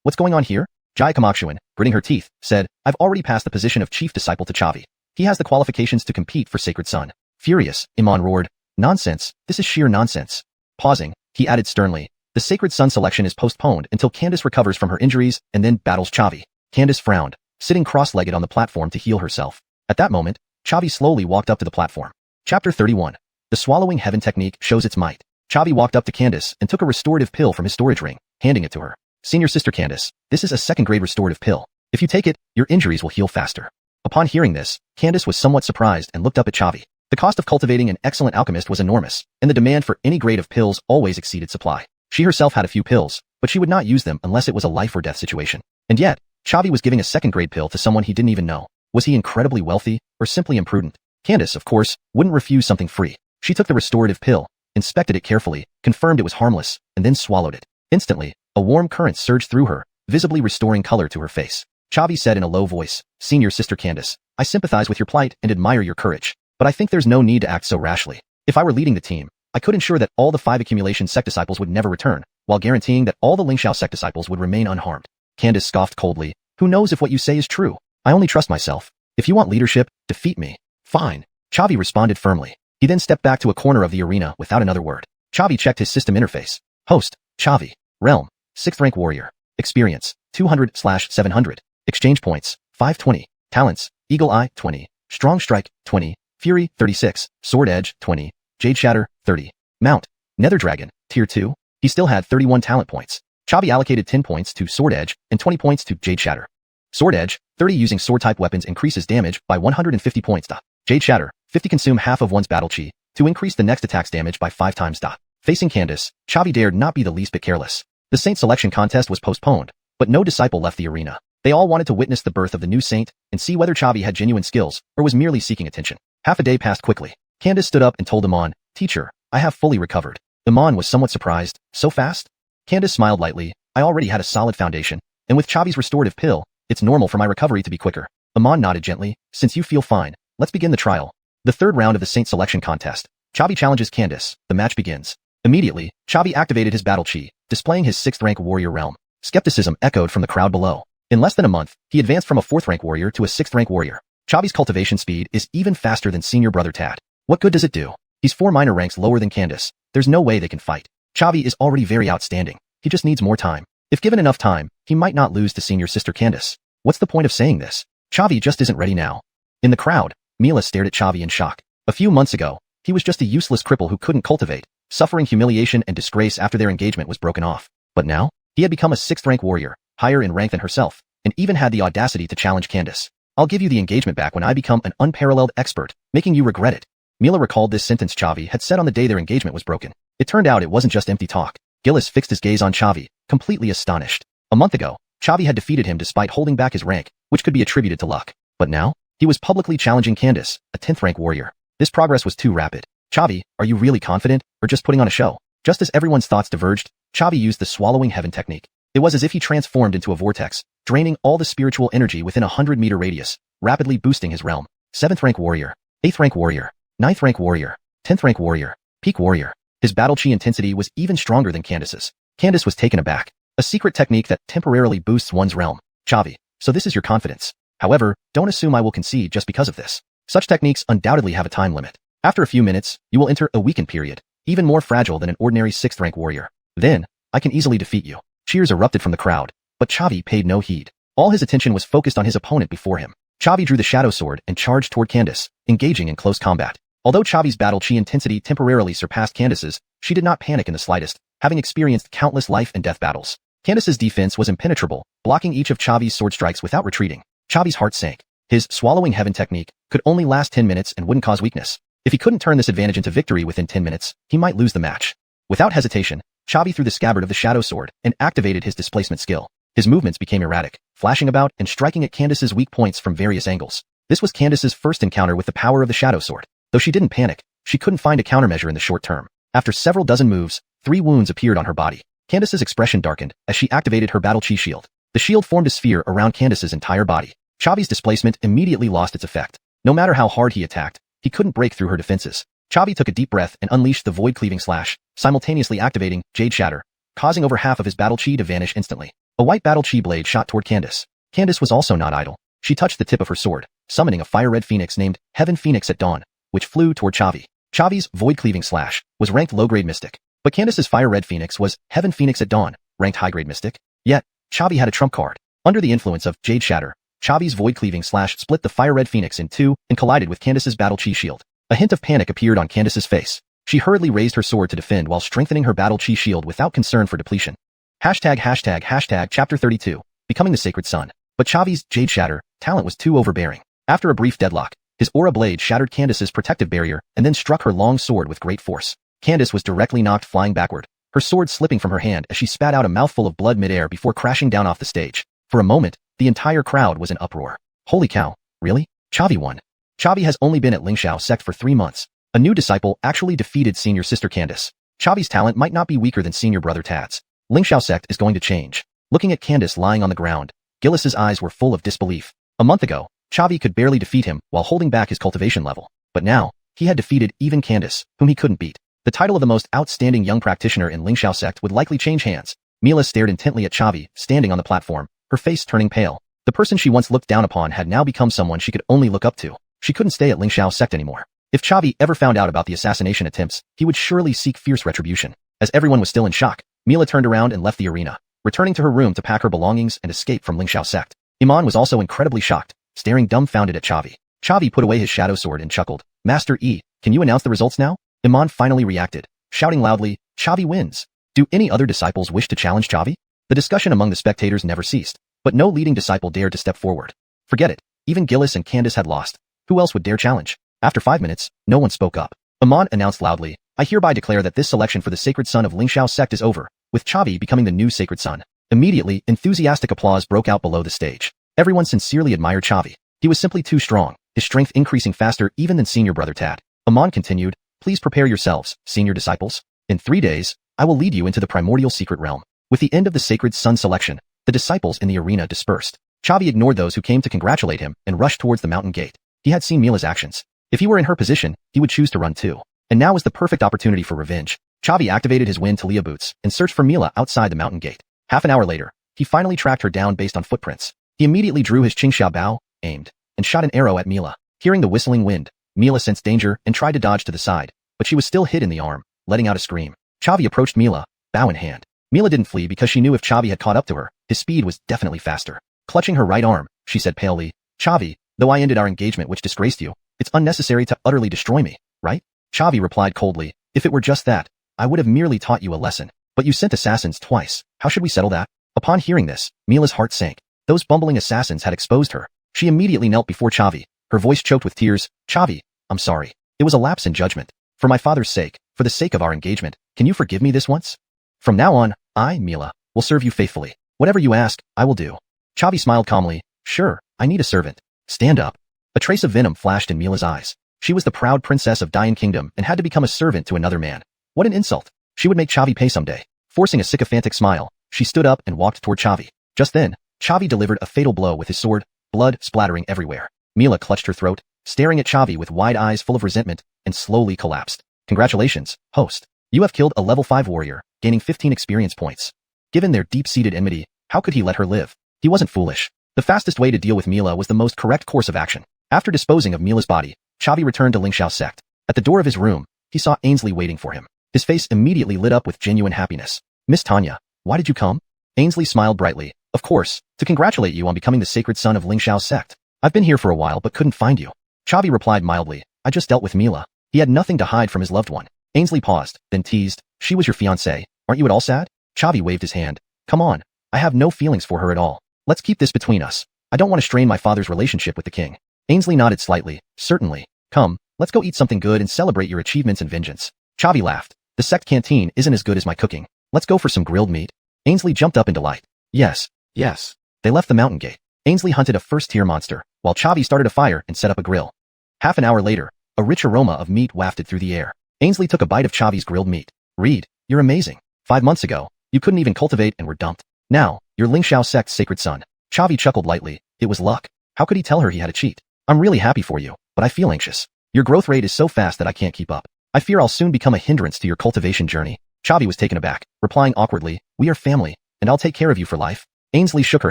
what's going on here? xuanhuan, gritting her teeth, said, I've already passed the position of chief disciple to Chavi. He has the qualifications to compete for Sacred Sun. Furious, Iman roared, nonsense, this is sheer nonsense. Pausing, he added sternly, the Sacred Sun selection is postponed until Candace recovers from her injuries and then battles Chavi. Candace frowned, sitting cross-legged on the platform to heal herself. At that moment, Chavi slowly walked up to the platform. Chapter 31. The Swallowing Heaven Technique shows its might. Chavi walked up to Candace and took a restorative pill from his storage ring, handing it to her. Senior sister Candace, this is a second-grade restorative pill. If you take it, your injuries will heal faster. Upon hearing this, Candace was somewhat surprised and looked up at Chavi. The cost of cultivating an excellent alchemist was enormous, and the demand for any grade of pills always exceeded supply. She herself had a few pills, but she would not use them unless it was a life-or-death situation. And yet, Chavi was giving a second-grade pill to someone he didn't even know. Was he incredibly wealthy, or simply imprudent? Candace, of course, wouldn't refuse something free. She took the restorative pill, inspected it carefully, confirmed it was harmless, and then swallowed it. Instantly, a warm current surged through her, visibly restoring color to her face. Chavi said in a low voice, Senior sister Candace, I sympathize with your plight and admire your courage, but I think there's no need to act so rashly. If I were leading the team, I could ensure that all the 5 accumulation sect disciples would never return, while guaranteeing that all the Lingxiao sect disciples would remain unharmed. Candace scoffed coldly, who knows if what you say is true? I only trust myself. If you want leadership, defeat me. Fine. Chavi responded firmly. He then stepped back to a corner of the arena without another word. Chavi checked his system interface. Host, Chavi. Realm, 6th rank warrior. Experience, 200/700. Exchange points, 520. Talents, Eagle Eye, 20. Strong Strike, 20. Fury, 36. Sword Edge, 20. Jade Shatter, 30. Mount, Nether Dragon, Tier 2. He still had 31 talent points. Chavi allocated 10 points to Sword Edge and 20 points to Jade Shatter. Sword Edge, 30 using sword-type weapons increases damage by 150 points. Jade Shatter, 50 consume half of one's battle chi to increase the next attack's damage by 5 times. Facing Candace, Chavi dared not be the least bit careless. The saint selection contest was postponed, but no disciple left the arena. They all wanted to witness the birth of the new saint and see whether Chavi had genuine skills or was merely seeking attention. Half a day passed quickly. Candace stood up and told Iman, Teacher, I have fully recovered. Iman was somewhat surprised. So fast? Candace smiled lightly. I already had a solid foundation, and with Chavi's restorative pill, it's normal for my recovery to be quicker. Iman nodded gently. Since you feel fine, let's begin the trial. The third round of the saint selection contest. Chavi challenges Candace. The match begins. Immediately, Chavi activated his battle chi, displaying his 6th rank warrior realm. Skepticism echoed from the crowd below. In less than a month, he advanced from a 4th rank warrior to a 6th rank warrior. Chavi's cultivation speed is even faster than senior brother Tad. What good does it do? He's 4 minor ranks lower than Candace. There's no way they can fight. Chavi is already very outstanding. He just needs more time. If given enough time, he might not lose to senior sister Candace. What's the point of saying this? Chavi just isn't ready now. In the crowd, Mila stared at Chavi in shock. A few months ago, he was just a useless cripple who couldn't cultivate, suffering humiliation and disgrace after their engagement was broken off. But now, he had become a 6th rank warrior, higher in rank than herself, and even had the audacity to challenge Candace. I'll give you the engagement back when I become an unparalleled expert, making you regret it. Mila recalled this sentence Chavi had said on the day their engagement was broken. It turned out it wasn't just empty talk. Gillis fixed his gaze on Chavi, completely astonished. A month ago, Chavi had defeated him despite holding back his rank, which could be attributed to luck. But now, he was publicly challenging Candace, a 10th rank warrior. This progress was too rapid. Chavi, are you really confident, or just putting on a show? Just as everyone's thoughts diverged, Chavi used the Swallowing Heaven technique. It was as if he transformed into a vortex, draining all the spiritual energy within a 100-meter radius, rapidly boosting his realm. 7th rank warrior, 8th rank warrior, 9th rank warrior, 10th rank warrior, peak warrior. His battle chi intensity was even stronger than Candace's. Candace was taken aback. A secret technique that temporarily boosts one's realm. Chavi, so this is your confidence. However, don't assume I will concede just because of this. Such techniques undoubtedly have a time limit. After a few minutes, you will enter a weakened period, even more fragile than an ordinary 6th rank warrior. Then, I can easily defeat you. Cheers erupted from the crowd, but Chavi paid no heed. All his attention was focused on his opponent before him. Chavi drew the shadow sword and charged toward Candace, engaging in close combat. Although Chavi's battle chi intensity temporarily surpassed Candace's, she did not panic in the slightest, having experienced countless life and death battles. Candace's defense was impenetrable, blocking each of Chavi's sword strikes without retreating. Chavi's heart sank. His swallowing heaven technique could only last 10 minutes and wouldn't cause weakness. If he couldn't turn this advantage into victory within 10 minutes, he might lose the match. Without hesitation, Chavi threw the scabbard of the shadow sword and activated his displacement skill. His movements became erratic, flashing about and striking at Candace's weak points from various angles. This was Candace's first encounter with the power of the shadow sword. Though she didn't panic, she couldn't find a countermeasure in the short term. After several dozen moves, 3 wounds appeared on her body. Candace's expression darkened as she activated her battle chi shield. The shield formed a sphere around Candace's entire body. Chavi's displacement immediately lost its effect. No matter how hard he attacked, he couldn't break through her defenses. Chavi took a deep breath and unleashed the void-cleaving slash, simultaneously activating Jade Shatter, causing over half of his battle chi to vanish instantly. A white battle chi blade shot toward Candace. Candace was also not idle. She touched the tip of her sword, summoning a fire-red phoenix named Heaven Phoenix at Dawn, which flew toward Chavi. Chavi's void-cleaving slash was ranked low-grade mystic, but Candace's fire-red phoenix was Heaven Phoenix at Dawn, ranked high-grade mystic. Yet, Chavi had a trump card. Under the influence of Jade Shatter, Chavi's void-cleaving slash split the fire-red phoenix in two and collided with Candace's battle chi shield. A hint of panic appeared on Candace's face. She hurriedly raised her sword to defend while strengthening her battle chi shield without concern for depletion. Chapter 32, Becoming the Sacred Sun. But Chavi's Jade Shatter talent was too overbearing. After a brief deadlock, his aura blade shattered Candace's protective barrier and then struck her long sword with great force. Candace was directly knocked flying backward, her sword slipping from her hand as she spat out a mouthful of blood midair before crashing down off the stage. For a moment, the entire crowd was in uproar. Holy cow, really? Chavi won. Chavi has only been at Xianxia sect for 3 months. A new disciple actually defeated senior sister Candace. Chavi's talent might not be weaker than senior brother Tad's. Xianxia sect is going to change. Looking at Candace lying on the ground, Gillis's eyes were full of disbelief. A month ago, Chavi could barely defeat him while holding back his cultivation level. But now, he had defeated even Candace, whom he couldn't beat. The title of the most outstanding young practitioner in Xianxia sect would likely change hands. Mila stared intently at Chavi, standing on the platform, her face turning pale. The person she once looked down upon had now become someone she could only look up to. She couldn't stay at Xianxia sect anymore. If Chavi ever found out about the assassination attempts, he would surely seek fierce retribution. As everyone was still in shock, Mila turned around and left the arena, returning to her room to pack her belongings and escape from Xianxia sect. Iman was also incredibly shocked, staring dumbfounded at Chavi. Chavi put away his shadow sword and chuckled. Master E, can you announce the results now? Iman finally reacted, shouting loudly, Chavi wins. Do any other disciples wish to challenge Chavi? The discussion among the spectators never ceased, but no leading disciple dared to step forward. Forget it, even Gillis and Candace had lost. Who else would dare challenge? After 5 minutes, no one spoke up. Iman announced loudly, I hereby declare that this selection for the Sacred Son of Xianxia sect is over, with Chavi becoming the new Sacred Son. Immediately, enthusiastic applause broke out below the stage. Everyone sincerely admired Chavi. He was simply too strong, his strength increasing faster even than senior brother Tad. Iman continued, please prepare yourselves, senior disciples. In 3 days, I will lead you into the primordial secret realm. With the end of the Sacred Son selection, the disciples in the arena dispersed. Chavi ignored those who came to congratulate him and rushed towards the mountain gate. He had seen Mila's actions. If he were in her position, he would choose to run too. And now was the perfect opportunity for revenge. Chavi activated his wind Talia boots and searched for Mila outside the mountain gate. Half an hour later, he finally tracked her down based on footprints. He immediately drew his Xianxia bow, aimed, and shot an arrow at Mila. Hearing the whistling wind, Mila sensed danger and tried to dodge to the side, but she was still hit in the arm, letting out a scream. Chavi approached Mila, bow in hand. Mila didn't flee because she knew if Chavi had caught up to her, his speed was definitely faster. Clutching her right arm, she said palely, Chavi, though I ended our engagement which disgraced you, it's unnecessary to utterly destroy me, right? Chavi replied coldly, if it were just that, I would have merely taught you a lesson. But you sent assassins twice, how should we settle that? Upon hearing this, Mila's heart sank. Those bumbling assassins had exposed her. She immediately knelt before Chavi, her voice choked with tears, Chavi, I'm sorry. It was a lapse in judgment. For my father's sake, for the sake of our engagement, can you forgive me this once? From now on, I, Mila, will serve you faithfully. Whatever you ask, I will do. Chavi smiled calmly, sure, I need a servant. Stand up. A trace of venom flashed in Mila's eyes. She was the proud princess of Dian Kingdom and had to become a servant to another man. What an insult. She would make Chavi pay someday. Forcing a sycophantic smile, she stood up and walked toward Chavi. Just then, Chavi delivered a fatal blow with his sword, blood splattering everywhere. Mila clutched her throat, staring at Chavi with wide eyes full of resentment, and slowly collapsed. Congratulations, host. You have killed a level 5 warrior, gaining 15 experience points. Given their deep-seated enmity, how could he let her live? He wasn't foolish. The fastest way to deal with Mila was the most correct course of action. After disposing of Mila's body, Chavi returned to Xianxia sect. At the door of his room, he saw Ainsley waiting for him. His face immediately lit up with genuine happiness. Miss Tanya, why did you come? Ainsley smiled brightly. Of course, to congratulate you on becoming the Sacred Son of Xianxia sect. I've been here for a while but couldn't find you. Chavi replied mildly, I just dealt with Mila. He had nothing to hide from his loved one. Ainsley paused, then teased, she was your fiancée, aren't you at all sad? Chavi waved his hand. Come on, I have no feelings for her at all. Let's keep this between us. I don't want to strain my father's relationship with the king. Ainsley nodded slightly. Certainly. Come, let's go eat something good and celebrate your achievements and vengeance. Chavi laughed. The sect canteen isn't as good as my cooking. Let's go for some grilled meat. Ainsley jumped up in delight. Yes. Yes. They left the mountain gate. Ainsley hunted a first-tier monster, while Chavi started a fire and set up a grill. Half an hour later, a rich aroma of meat wafted through the air. Ainsley took a bite of Chavi's grilled meat. Reed, you're amazing. 5 months ago, you couldn't even cultivate and were dumped. Now, you're Xianxia sect's sacred son. Chavi chuckled lightly. It was luck. How could he tell her he had a cheat? I'm really happy for you, but I feel anxious. Your growth rate is so fast that I can't keep up. I fear I'll soon become a hindrance to your cultivation journey. Chavi was taken aback, replying awkwardly, we are family, and I'll take care of you for life. Ainsley shook her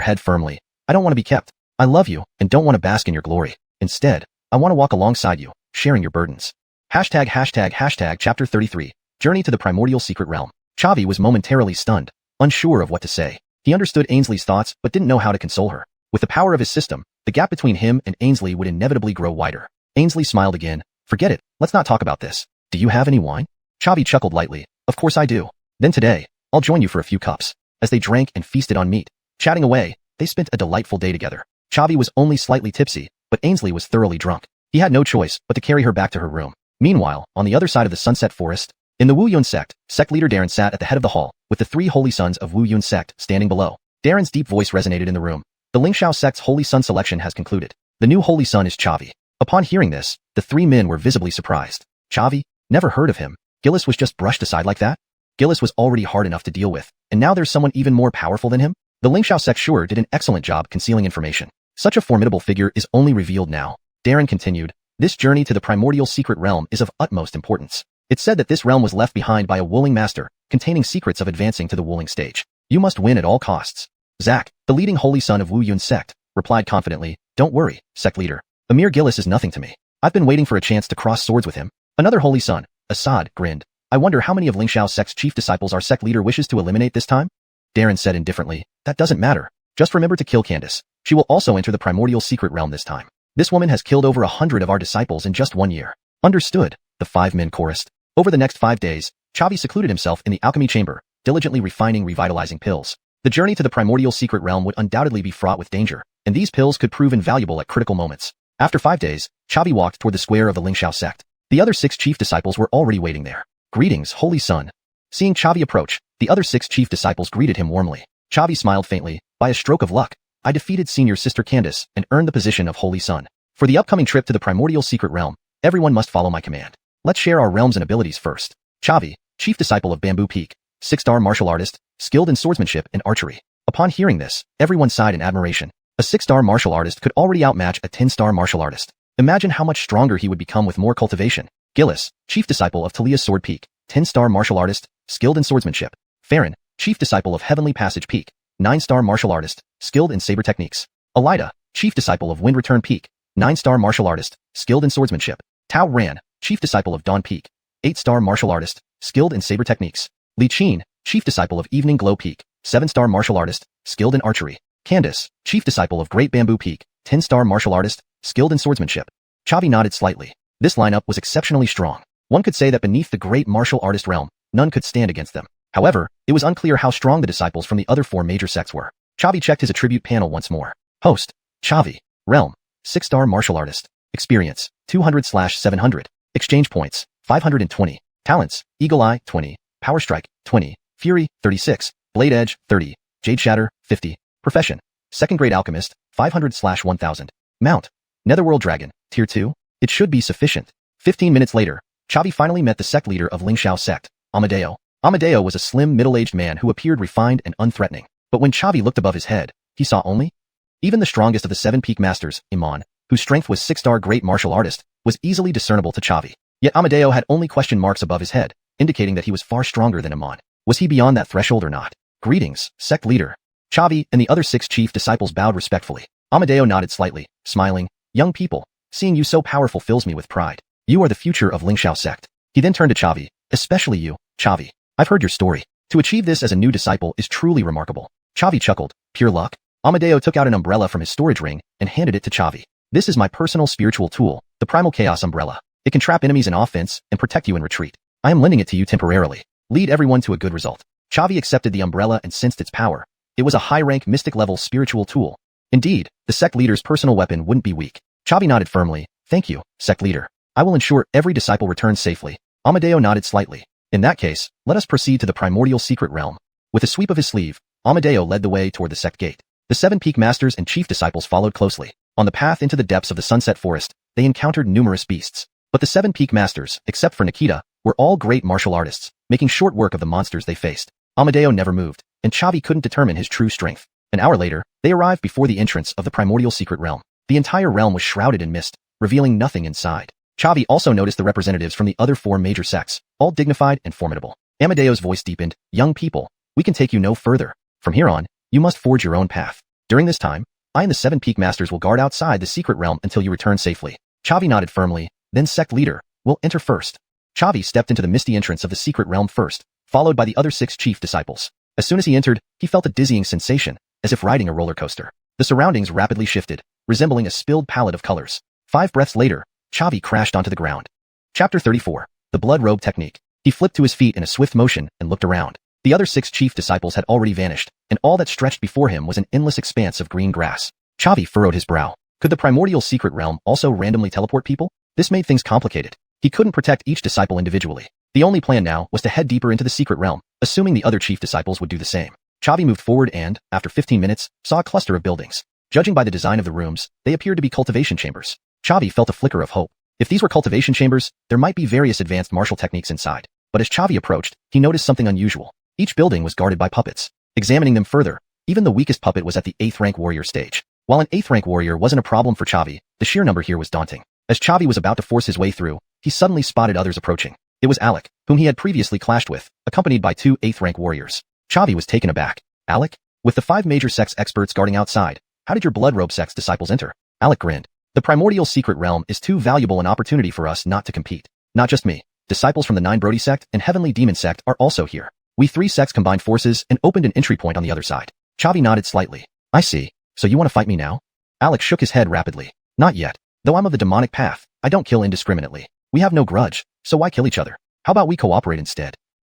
head firmly. I don't want to be kept. I love you, and don't want to bask in your glory. Instead, I want to walk alongside you, sharing your burdens. Chapter 33. Journey to the Primordial Secret Realm. Chavi was momentarily stunned, unsure of what to say. He understood Ainsley's thoughts but didn't know how to console her. With the power of his system, the gap between him and Ainsley would inevitably grow wider. Ainsley smiled again. Forget it, let's not talk about this. Do you have any wine? Chavi chuckled lightly. Of course I do. Then today, I'll join you for a few cups. As they drank and feasted on meat, chatting away, they spent a delightful day together. Chavi was only slightly tipsy, but Ainsley was thoroughly drunk. He had no choice but to carry her back to her room. Meanwhile, on the other side of the Sunset Forest, in the Wuxia sect leader Darren sat at the head of the hall, with the 3 holy sons of Wuxia sect standing below. Darren's deep voice resonated in the room. The Xianxia sect's holy son selection has concluded. The new holy son is Chavi. Upon hearing this, the 3 men were visibly surprised. Chavi? Never heard of him. Gillis was just brushed aside like that? Gillis was already hard enough to deal with, and now there's someone even more powerful than him? The Xianxia sect sure did an excellent job concealing information. Such a formidable figure is only revealed now. Darren continued, this journey to the primordial secret realm is of utmost importance. It's said that this realm was left behind by a Wuling master, containing secrets of advancing to the Wuling stage. You must win at all costs. Zach, the leading holy son of Wuxia sect, replied confidently, don't worry, sect leader. Amir Gillis is nothing to me. I've been waiting for a chance to cross swords with him. Another holy son, Assad, grinned. I wonder how many of Xiao sect's chief disciples our sect leader wishes to eliminate this time? Darren said indifferently, that doesn't matter. Just remember to kill Candace. She will also enter the primordial secret realm this time. This woman has killed over 100 of our disciples in just 1 year. Understood, the 5 men chorused. Over the next 5 days, Chavi secluded himself in the alchemy chamber, diligently refining revitalizing pills. The journey to the primordial secret realm would undoubtedly be fraught with danger, and these pills could prove invaluable at critical moments. After 5 days, Chavi walked toward the square of the Xiao sect. The other 6 chief disciples were already waiting there. Greetings, holy son. Seeing Chavi approach, the other 6 chief disciples greeted him warmly. Chavi smiled faintly. By a stroke of luck, I defeated senior sister Candace and earned the position of holy son. For the upcoming trip to the primordial secret realm, everyone must follow my command. Let's share our realms and abilities first. Chavi, chief disciple of Bamboo Peak, 6-star martial artist, skilled in swordsmanship and archery. Upon hearing this, everyone sighed in admiration. A 6-star martial artist could already outmatch a 10-star martial artist. Imagine how much stronger he would become with more cultivation. Gillis, chief disciple of Talia's Sword Peak, 10-star martial artist, skilled in swordsmanship. Farron, chief disciple of Heavenly Passage Peak, 9-star martial artist, skilled in saber techniques. Alida, chief disciple of Wind Return Peak, 9-star martial artist, skilled in swordsmanship. Tao Ran, chief disciple of Dawn Peak, 8-star martial artist, skilled in saber techniques. Li Qin, chief disciple of Evening Glow Peak, 7-star martial artist, skilled in archery. Candace, chief disciple of Great Bamboo Peak, 10-star martial artist, skilled in swordsmanship. Chavi nodded slightly. This lineup was exceptionally strong. One could say that beneath the great martial artist realm, none could stand against them. However, it was unclear how strong the disciples from the other 4 major sects were. Chavi checked his attribute panel once more. Host, Chavi. Realm, 6-star martial artist. Experience, 200/700. Exchange points, 520. Talents, Eagle Eye, 20. Power Strike, 20. Fury, 36. Blade Edge, 30. Jade Shatter, 50. Profession, 2nd grade alchemist, 500/1000. Mount, Netherworld Dragon, Tier 2. It should be sufficient. 15 minutes later, Chavi finally met the sect leader of Xiao sect, Amadeo. Amadeo was a slim, middle-aged man who appeared refined and unthreatening. But when Chavi looked above his head, he saw only even the strongest of the 7 peak masters, Iman, whose strength was 6-star great martial artist, was easily discernible to Chavi. Yet Amadeo had only question marks above his head, indicating that he was far stronger than Iman. Was he beyond that threshold or not? Greetings, sect leader. Chavi and the other 6 chief disciples bowed respectfully. Amadeo nodded slightly, smiling. Young people, seeing you so powerful fills me with pride. You are the future of Xiao sect. He then turned to Chavi. Especially you, Chavi. I've heard your story. To achieve this as a new disciple is truly remarkable. Chavi chuckled. Pure luck? Amadeo took out an umbrella from his storage ring and handed it to Chavi. This is my personal spiritual tool, the Primal Chaos Umbrella. It can trap enemies in offense and protect you in retreat. I am lending it to you temporarily. Lead everyone to a good result. Chavi accepted the umbrella and sensed its power. It was a high-rank mystic-level spiritual tool. Indeed, the sect leader's personal weapon wouldn't be weak. Chavi nodded firmly. Thank you, sect leader. I will ensure every disciple returns safely. Amadeo nodded slightly. In that case, let us proceed to the primordial secret realm. With a sweep of his sleeve, Amadeo led the way toward the sect gate. The 7 peak masters and chief disciples followed closely. On the path into the depths of the sunset forest, they encountered numerous beasts. But the 7 peak masters, except for Nikita, were all great martial artists, making short work of the monsters they faced. Amadeo never moved, and Chavi couldn't determine his true strength. An hour later, they arrived before the entrance of the primordial secret realm. The entire realm was shrouded in mist, revealing nothing inside. Chavi also noticed the representatives from the other 4 major sects, all dignified and formidable. Amadeo's voice deepened. Young people, we can take you no further. From here on, you must forge your own path. During this time, I and the 7 peak masters will guard outside the secret realm until you return safely. Chavi nodded firmly. Then sect leader, will enter first. Chavi stepped into the misty entrance of the secret realm first, followed by the other 6 chief disciples. As soon as he entered, he felt a dizzying sensation, as if riding a roller coaster. The surroundings rapidly shifted, resembling a spilled palette of colors. 5 breaths later, Chavi crashed onto the ground. Chapter 34. The Blood Robe Technique. He flipped to his feet in a swift motion and looked around. The other 6 chief disciples had already vanished, and all that stretched before him was an endless expanse of green grass. Chavi furrowed his brow. Could the primordial secret realm also randomly teleport people? This made things complicated. He couldn't protect each disciple individually. The only plan now was to head deeper into the secret realm, assuming the other chief disciples would do the same. Chavi moved forward and, after 15 minutes, saw a cluster of buildings. Judging by the design of the rooms, they appeared to be cultivation chambers. Chavi felt a flicker of hope. If these were cultivation chambers, there might be various advanced martial techniques inside. But as Chavi approached, he noticed something unusual. Each building was guarded by puppets. Examining them further, even the weakest puppet was at the 8th rank warrior stage. While an 8th rank warrior wasn't a problem for Chavi, the sheer number here was daunting. As Chavi was about to force his way through, he suddenly spotted others approaching. It was Alec, whom he had previously clashed with, accompanied by 2 8th rank warriors. Chavi was taken aback. Alec? With the 5 major sects experts guarding outside, how did your blood robe sect's disciples enter? Alec grinned. The primordial secret realm is too valuable an opportunity for us not to compete. Not just me. Disciples from the 9 Brody sect and Heavenly Demon sect are also here. We 3 sects combined forces and opened an entry point on the other side. Chavi nodded slightly. I see. So you want to fight me now? Alec shook his head rapidly. Not yet. Though I'm of the demonic path, I don't kill indiscriminately. We have no grudge, so why kill each other? How about we cooperate instead?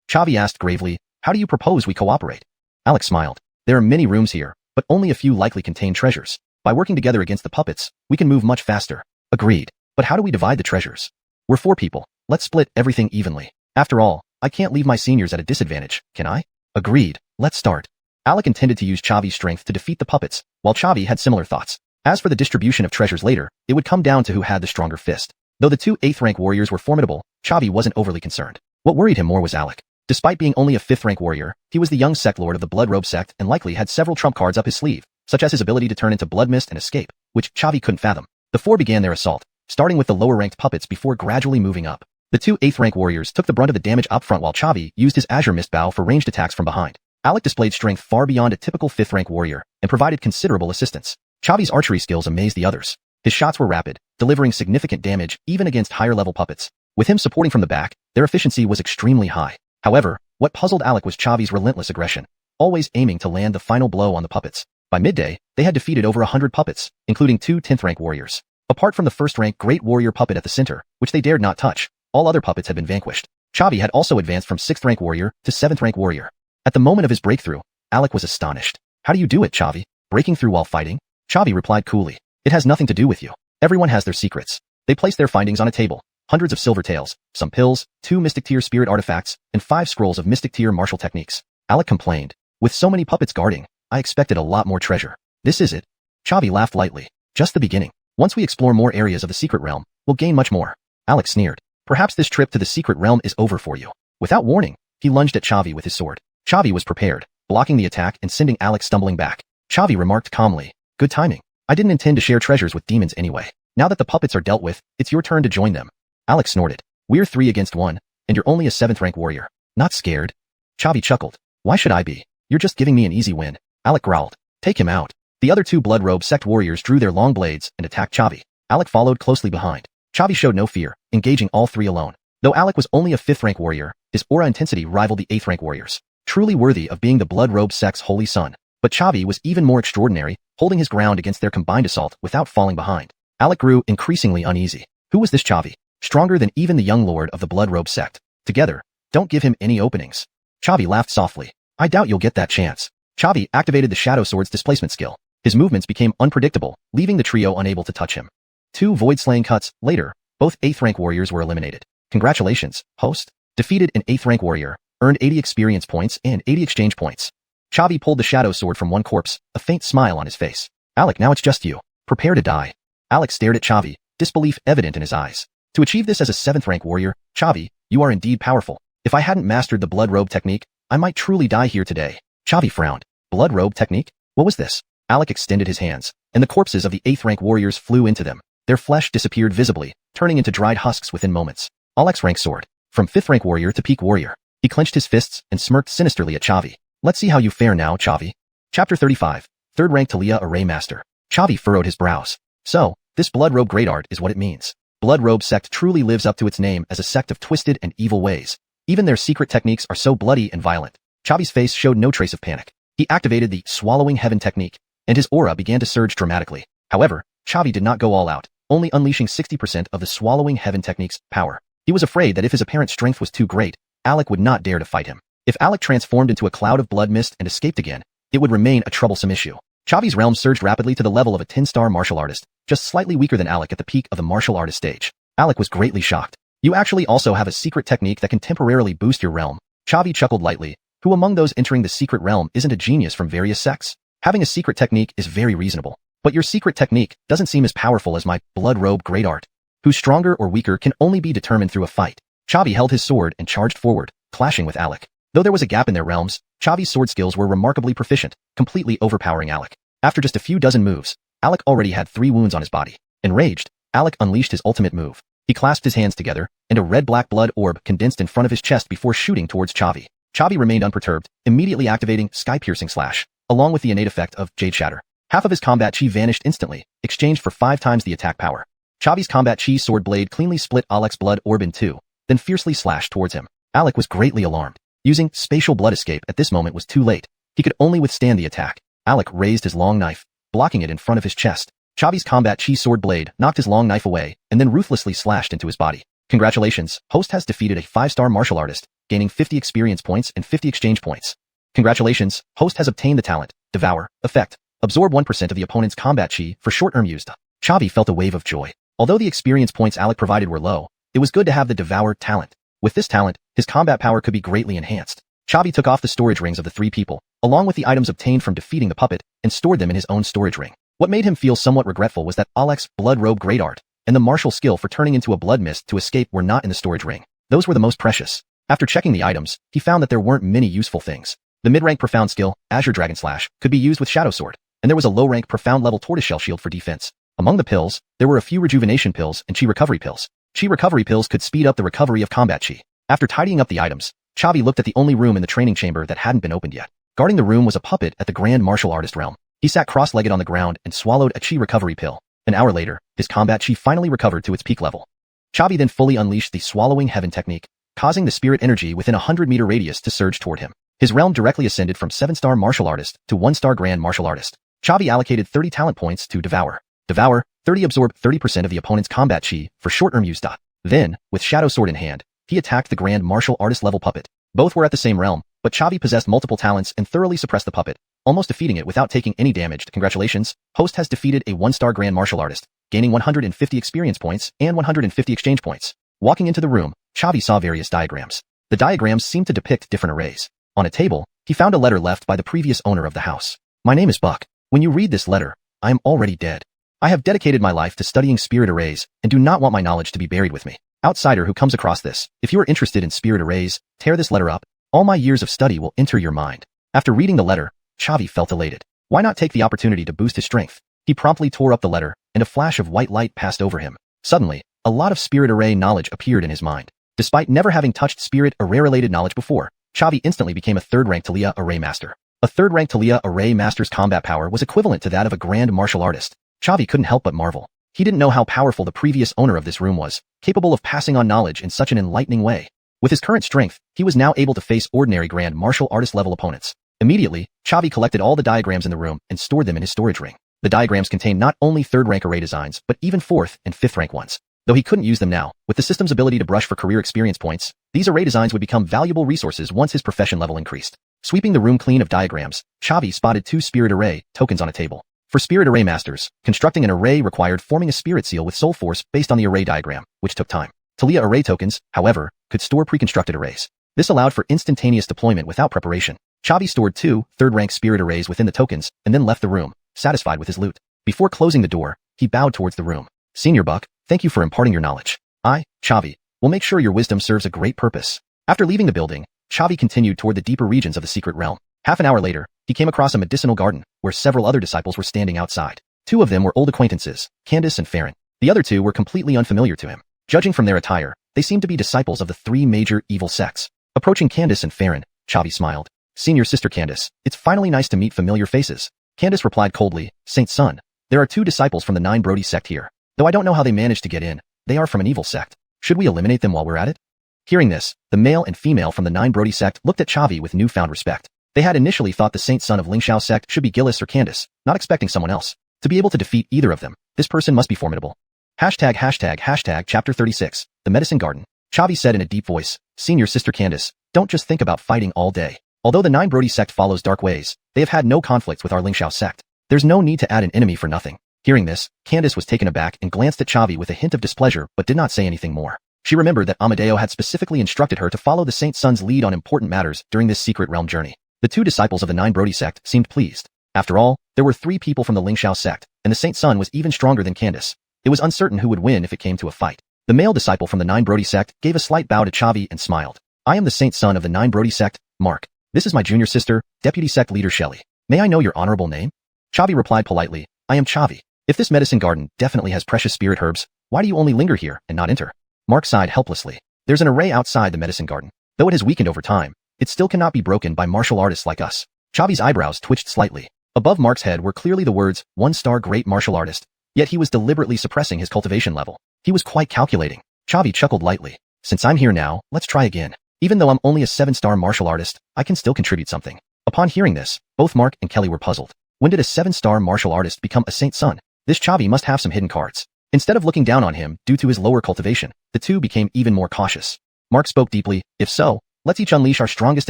Chavi asked gravely, how do you propose we cooperate? Alec smiled. There are many rooms here, but only a few likely contain treasures. By working together against the puppets, we can move much faster. Agreed. But how do we divide the treasures? We're 4 people. Let's split everything evenly. After all, I can't leave my seniors at a disadvantage, can I? Agreed. Let's start. Alec intended to use Chavi's strength to defeat the puppets, while Chavi had similar thoughts. As for the distribution of treasures later, it would come down to who had the stronger fist. Though the 2 8th rank warriors were formidable, Chavi wasn't overly concerned. What worried him more was Alec. Despite being only a 5th rank warrior, he was the young sect lord of the Blood Robe sect and likely had several trump cards up his sleeve, such as his ability to turn into blood mist and escape, which Chavi couldn't fathom. The 4 began their assault, starting with the lower-ranked puppets before gradually moving up. The 2 8th rank warriors took the brunt of the damage up front while Chavi used his Azure Mist Bow for ranged attacks from behind. Alec displayed strength far beyond a typical 5th rank warrior and provided considerable assistance. Chavi's archery skills amazed the others. His shots were rapid, delivering significant damage even against higher-level puppets. With him supporting from the back, their efficiency was extremely high. However, what puzzled Alec was Chavi's relentless aggression, always aiming to land the final blow on the puppets. By midday, they had defeated over 100 puppets, including 2 10th rank warriors. Apart from the 1st rank Great Warrior puppet at the center, which they dared not touch, all other puppets had been vanquished. Chavi had also advanced from 6th rank warrior to 7th rank warrior. At the moment of his breakthrough, Alec was astonished. How do you do it, Chavi? Breaking through while fighting? Chavi replied coolly. It has nothing to do with you. Everyone has their secrets. They placed their findings on a table. Hundreds of silver tails, some pills, 2 mystic tier spirit artifacts, and 5 scrolls of mystic tier martial techniques. Alec complained. With so many puppets guarding, I expected a lot more treasure. This is it. Chavi laughed lightly. Just the beginning. Once we explore more areas of the secret realm, we'll gain much more. Alec sneered. Perhaps this trip to the secret realm is over for you. Without warning, he lunged at Chavi with his sword. Chavi was prepared, blocking the attack and sending Alec stumbling back. Chavi remarked calmly. Good timing. I didn't intend to share treasures with demons anyway. Now that the puppets are dealt with, it's your turn to join them. Alec snorted. We're 3 against 1, and you're only a 7th rank warrior. Not scared? Chavi chuckled. Why should I be? You're just giving me an easy win. Alec growled. Take him out. The other 2 Blood Robe sect warriors drew their long blades and attacked Chavi. Alec followed closely behind. Chavi showed no fear, engaging all 3 alone. Though Alec was only a 5th rank warrior, his aura intensity rivaled the 8th rank warriors. Truly worthy of being the Blood Robe sect's holy son. But Chavi was even more extraordinary, holding his ground against their combined assault without falling behind. Alec grew increasingly uneasy. Who was this Chavi? Stronger than even the young lord of the Blood Robe sect. Together, don't give him any openings. Chavi laughed softly. I doubt you'll get that chance. Chavi activated the Shadow Sword's displacement skill. His movements became unpredictable, leaving the trio unable to touch him. 2 void-slaying cuts later, both 8th rank warriors were eliminated. Congratulations, host. Defeated an 8th rank warrior, earned 80 experience points and 80 exchange points. Chavi pulled the shadow sword from one corpse, a faint smile on his face. Alec, now it's just you. Prepare to die. Alec stared at Chavi, disbelief evident in his eyes. To achieve this as a 7th rank warrior, Chavi, you are indeed powerful. If I hadn't mastered the blood robe technique, I might truly die here today. Chavi frowned. Blood robe technique? What was this? Alec extended his hands, and the corpses of the 8th rank warriors flew into them. Their flesh disappeared visibly, turning into dried husks within moments. Alec's rank soared, from 5th rank warrior to peak warrior. He clenched his fists and smirked sinisterly at Chavi. Let's see how you fare now, Chavi. Chapter 35, 3rd rank Talia Array Master. Chavi furrowed his brows. So, this blood robe great art is what it means. Blood robe sect truly lives up to its name as a sect of twisted and evil ways. Even their secret techniques are so bloody and violent. Chavi's face showed no trace of panic. He activated the swallowing heaven technique, and his aura began to surge dramatically. However, Chavi did not go all out, only unleashing 60% of the swallowing heaven technique's power. He was afraid that if his apparent strength was too great, Alec would not dare to fight him. If Alec transformed into a cloud of blood mist and escaped again, it would remain a troublesome issue. Chavi's realm surged rapidly to the level of a 10-star martial artist, just slightly weaker than Alec at the peak of the martial artist stage. Alec was greatly shocked. You actually also have a secret technique that can temporarily boost your realm. Chavi chuckled lightly. Who among those entering the secret realm isn't a genius from various sects? Having a secret technique is very reasonable. But your secret technique doesn't seem as powerful as my blood robe great art. Who's stronger or weaker can only be determined through a fight. Chavi held his sword and charged forward, clashing with Alec. Though there was a gap in their realms, Chavi's sword skills were remarkably proficient, completely overpowering Alec. After just a few dozen moves, Alec already had 3 wounds on his body. Enraged, Alec unleashed his ultimate move. He clasped his hands together, and a red-black blood orb condensed in front of his chest before shooting towards Chavi. Chavi remained unperturbed, immediately activating Sky-Piercing Slash, along with the innate effect of Jade Shatter. Half of his combat chi vanished instantly, exchanged for 5 times the attack power. Chavi's combat chi sword blade cleanly split Alec's blood orb in 2, then fiercely slashed towards him. Alec was greatly alarmed. Using Spatial Blood Escape at this moment was too late. He could only withstand the attack. Alec raised his long knife, blocking it in front of his chest. Chavi's combat chi sword blade knocked his long knife away and then ruthlessly slashed into his body. Congratulations, host has defeated a 5-star martial artist, gaining 50 experience points and 50 exchange points. Congratulations, host has obtained the talent, Devour, effect. Absorb 1% of the opponent's combat chi for short-term use. Chavi felt a wave of joy. Although the experience points Alec provided were low, it was good to have the Devour talent. With this talent, his combat power could be greatly enhanced. Chavi took off the storage rings of the 3 people, along with the items obtained from defeating the puppet, and stored them in his own storage ring. What made him feel somewhat regretful was that Alec's blood robe great art and the martial skill for turning into a blood mist to escape were not in the storage ring. Those were the most precious. After checking the items, he found that there weren't many useful things. The mid-rank profound skill, Azure Dragon Slash, could be used with Shadow Sword, and there was a low-rank profound level tortoiseshell shield for defense. Among the pills, there were a few rejuvenation pills and chi recovery pills. Chi recovery pills could speed up the recovery of combat chi. After tidying up the items, Chavi looked at the only room in the training chamber that hadn't been opened yet. Guarding the room was a puppet at the Grand Martial Artist realm. He sat cross-legged on the ground and swallowed a chi recovery pill. An hour later, his combat chi finally recovered to its peak level. Chavi then fully unleashed the Swallowing Heaven technique, causing the spirit energy within a 100-meter radius to surge toward him. His realm directly ascended from 7-star martial artist to 1-star grand martial artist. Chavi allocated 30 talent points to Devour. Devour, 30 absorbed 30% of the opponent's combat chi for short-term use. Then, with Shadow Sword in hand, he attacked the grand martial artist level puppet. Both were at the same realm, but Chavi possessed multiple talents and thoroughly suppressed the puppet, almost defeating it without taking any damage. Congratulations, host has defeated a 1-star grand martial artist, gaining 150 experience points and 150 exchange points. Walking into the room, Chavi saw various diagrams. The diagrams seemed to depict different arrays. On a table, he found a letter left by the previous owner of the house. My name is Buck. When you read this letter, I am already dead. I have dedicated my life to studying spirit arrays and do not want my knowledge to be buried with me. Outsider who comes across this, if you are interested in spirit arrays, tear this letter up. All my years of study will enter your mind. After reading the letter, Chavi felt elated. Why not take the opportunity to boost his strength? He promptly tore up the letter, and a flash of white light passed over him. Suddenly, a lot of spirit array knowledge appeared in his mind. Despite never having touched spirit array-related knowledge before, Chavi instantly became a 3rd-rank Talia Array Master. A 3rd-rank Talia Array Master's combat power was equivalent to that of a Grand Martial Artist. Chavi couldn't help but marvel. He didn't know how powerful the previous owner of this room was, capable of passing on knowledge in such an enlightening way. With his current strength, he was now able to face ordinary Grand Martial Artist-level opponents. Immediately, Chavi collected all the diagrams in the room and stored them in his storage ring. The diagrams contained not only 3rd-rank array designs, but even 4th and 5th-rank ones. Though he couldn't use them now, with the system's ability to brush for career experience points, these array designs would become valuable resources once his profession level increased. Sweeping the room clean of diagrams, Chavi spotted 2 spirit array tokens on a table. For spirit array masters, constructing an array required forming a spirit seal with soul force based on the array diagram, which took time. Talia array tokens, however, could store pre-constructed arrays. This allowed for instantaneous deployment without preparation. Chavi stored 2 third-rank spirit arrays within the tokens and then left the room, satisfied with his loot. Before closing the door, he bowed towards the room. Senior Buck, thank you for imparting your knowledge. I, Chavi, will make sure your wisdom serves a great purpose. After leaving the building, Chavi continued toward the deeper regions of the secret realm. Half an hour later, he came across a medicinal garden, where several other disciples were standing outside. 2 of them were old acquaintances, Candace and Farron. The other 2 were completely unfamiliar to him. Judging from their attire, they seemed to be disciples of the 3 major evil sects. Approaching Candace and Farron, Chavi smiled. Senior Sister Candace, it's finally nice to meet familiar faces. Candace replied coldly, Saint Son, there are 2 disciples from the 9 Brody sect here. Though I don't know how they managed to get in, they are from an evil sect. Should we eliminate them while we're at it? Hearing this, the male and female from the 9 Brody sect looked at Chavi with newfound respect. They had initially thought the Saint Son of Xianxia sect should be Gillis or Candace, not expecting someone else. To be able to defeat either of them, this person must be formidable. Chapter 36, The Medicine Garden. Chavi said in a deep voice, Senior Sister Candace, don't just think about fighting all day. Although the 9 Brody sect follows dark ways, they have had no conflicts with our Xianxia sect. There's no need to add an enemy for nothing. Hearing this, Candace was taken aback and glanced at Chavi with a hint of displeasure but did not say anything more. She remembered that Amadeo had specifically instructed her to follow the Saint Son's lead on important matters during this secret realm journey. The 2 disciples of the 9 Brody sect seemed pleased. After all, there were 3 people from the Xianxia sect, and the Saint Son was even stronger than Candace. It was uncertain who would win if it came to a fight. The male disciple from the 9 Brody sect gave a slight bow to Chavi and smiled. I am the Saint Son of the 9 Brody sect, Mark. This is my junior sister, Deputy Sect Leader Shelley. May I know your honorable name? Chavi replied politely, I am Chavi. If this medicine garden definitely has precious spirit herbs, why do you only linger here and not enter? Mark sighed helplessly. There's an array outside the medicine garden. Though it has weakened over time, it still cannot be broken by martial artists like us. Chavi's eyebrows twitched slightly. Above Mark's head were clearly the words, 1-star great martial artist. Yet he was deliberately suppressing his cultivation level. He was quite calculating. Chavi chuckled lightly. Since I'm here now, let's try again. Even though I'm only a 7-star martial artist, I can still contribute something. Upon hearing this, both Mark and Kelly were puzzled. When did a 7-star martial artist become a Saint Son? This Chavi must have some hidden cards. Instead of looking down on him due to his lower cultivation, the 2 became even more cautious. Mark spoke deeply, if so, let's each unleash our strongest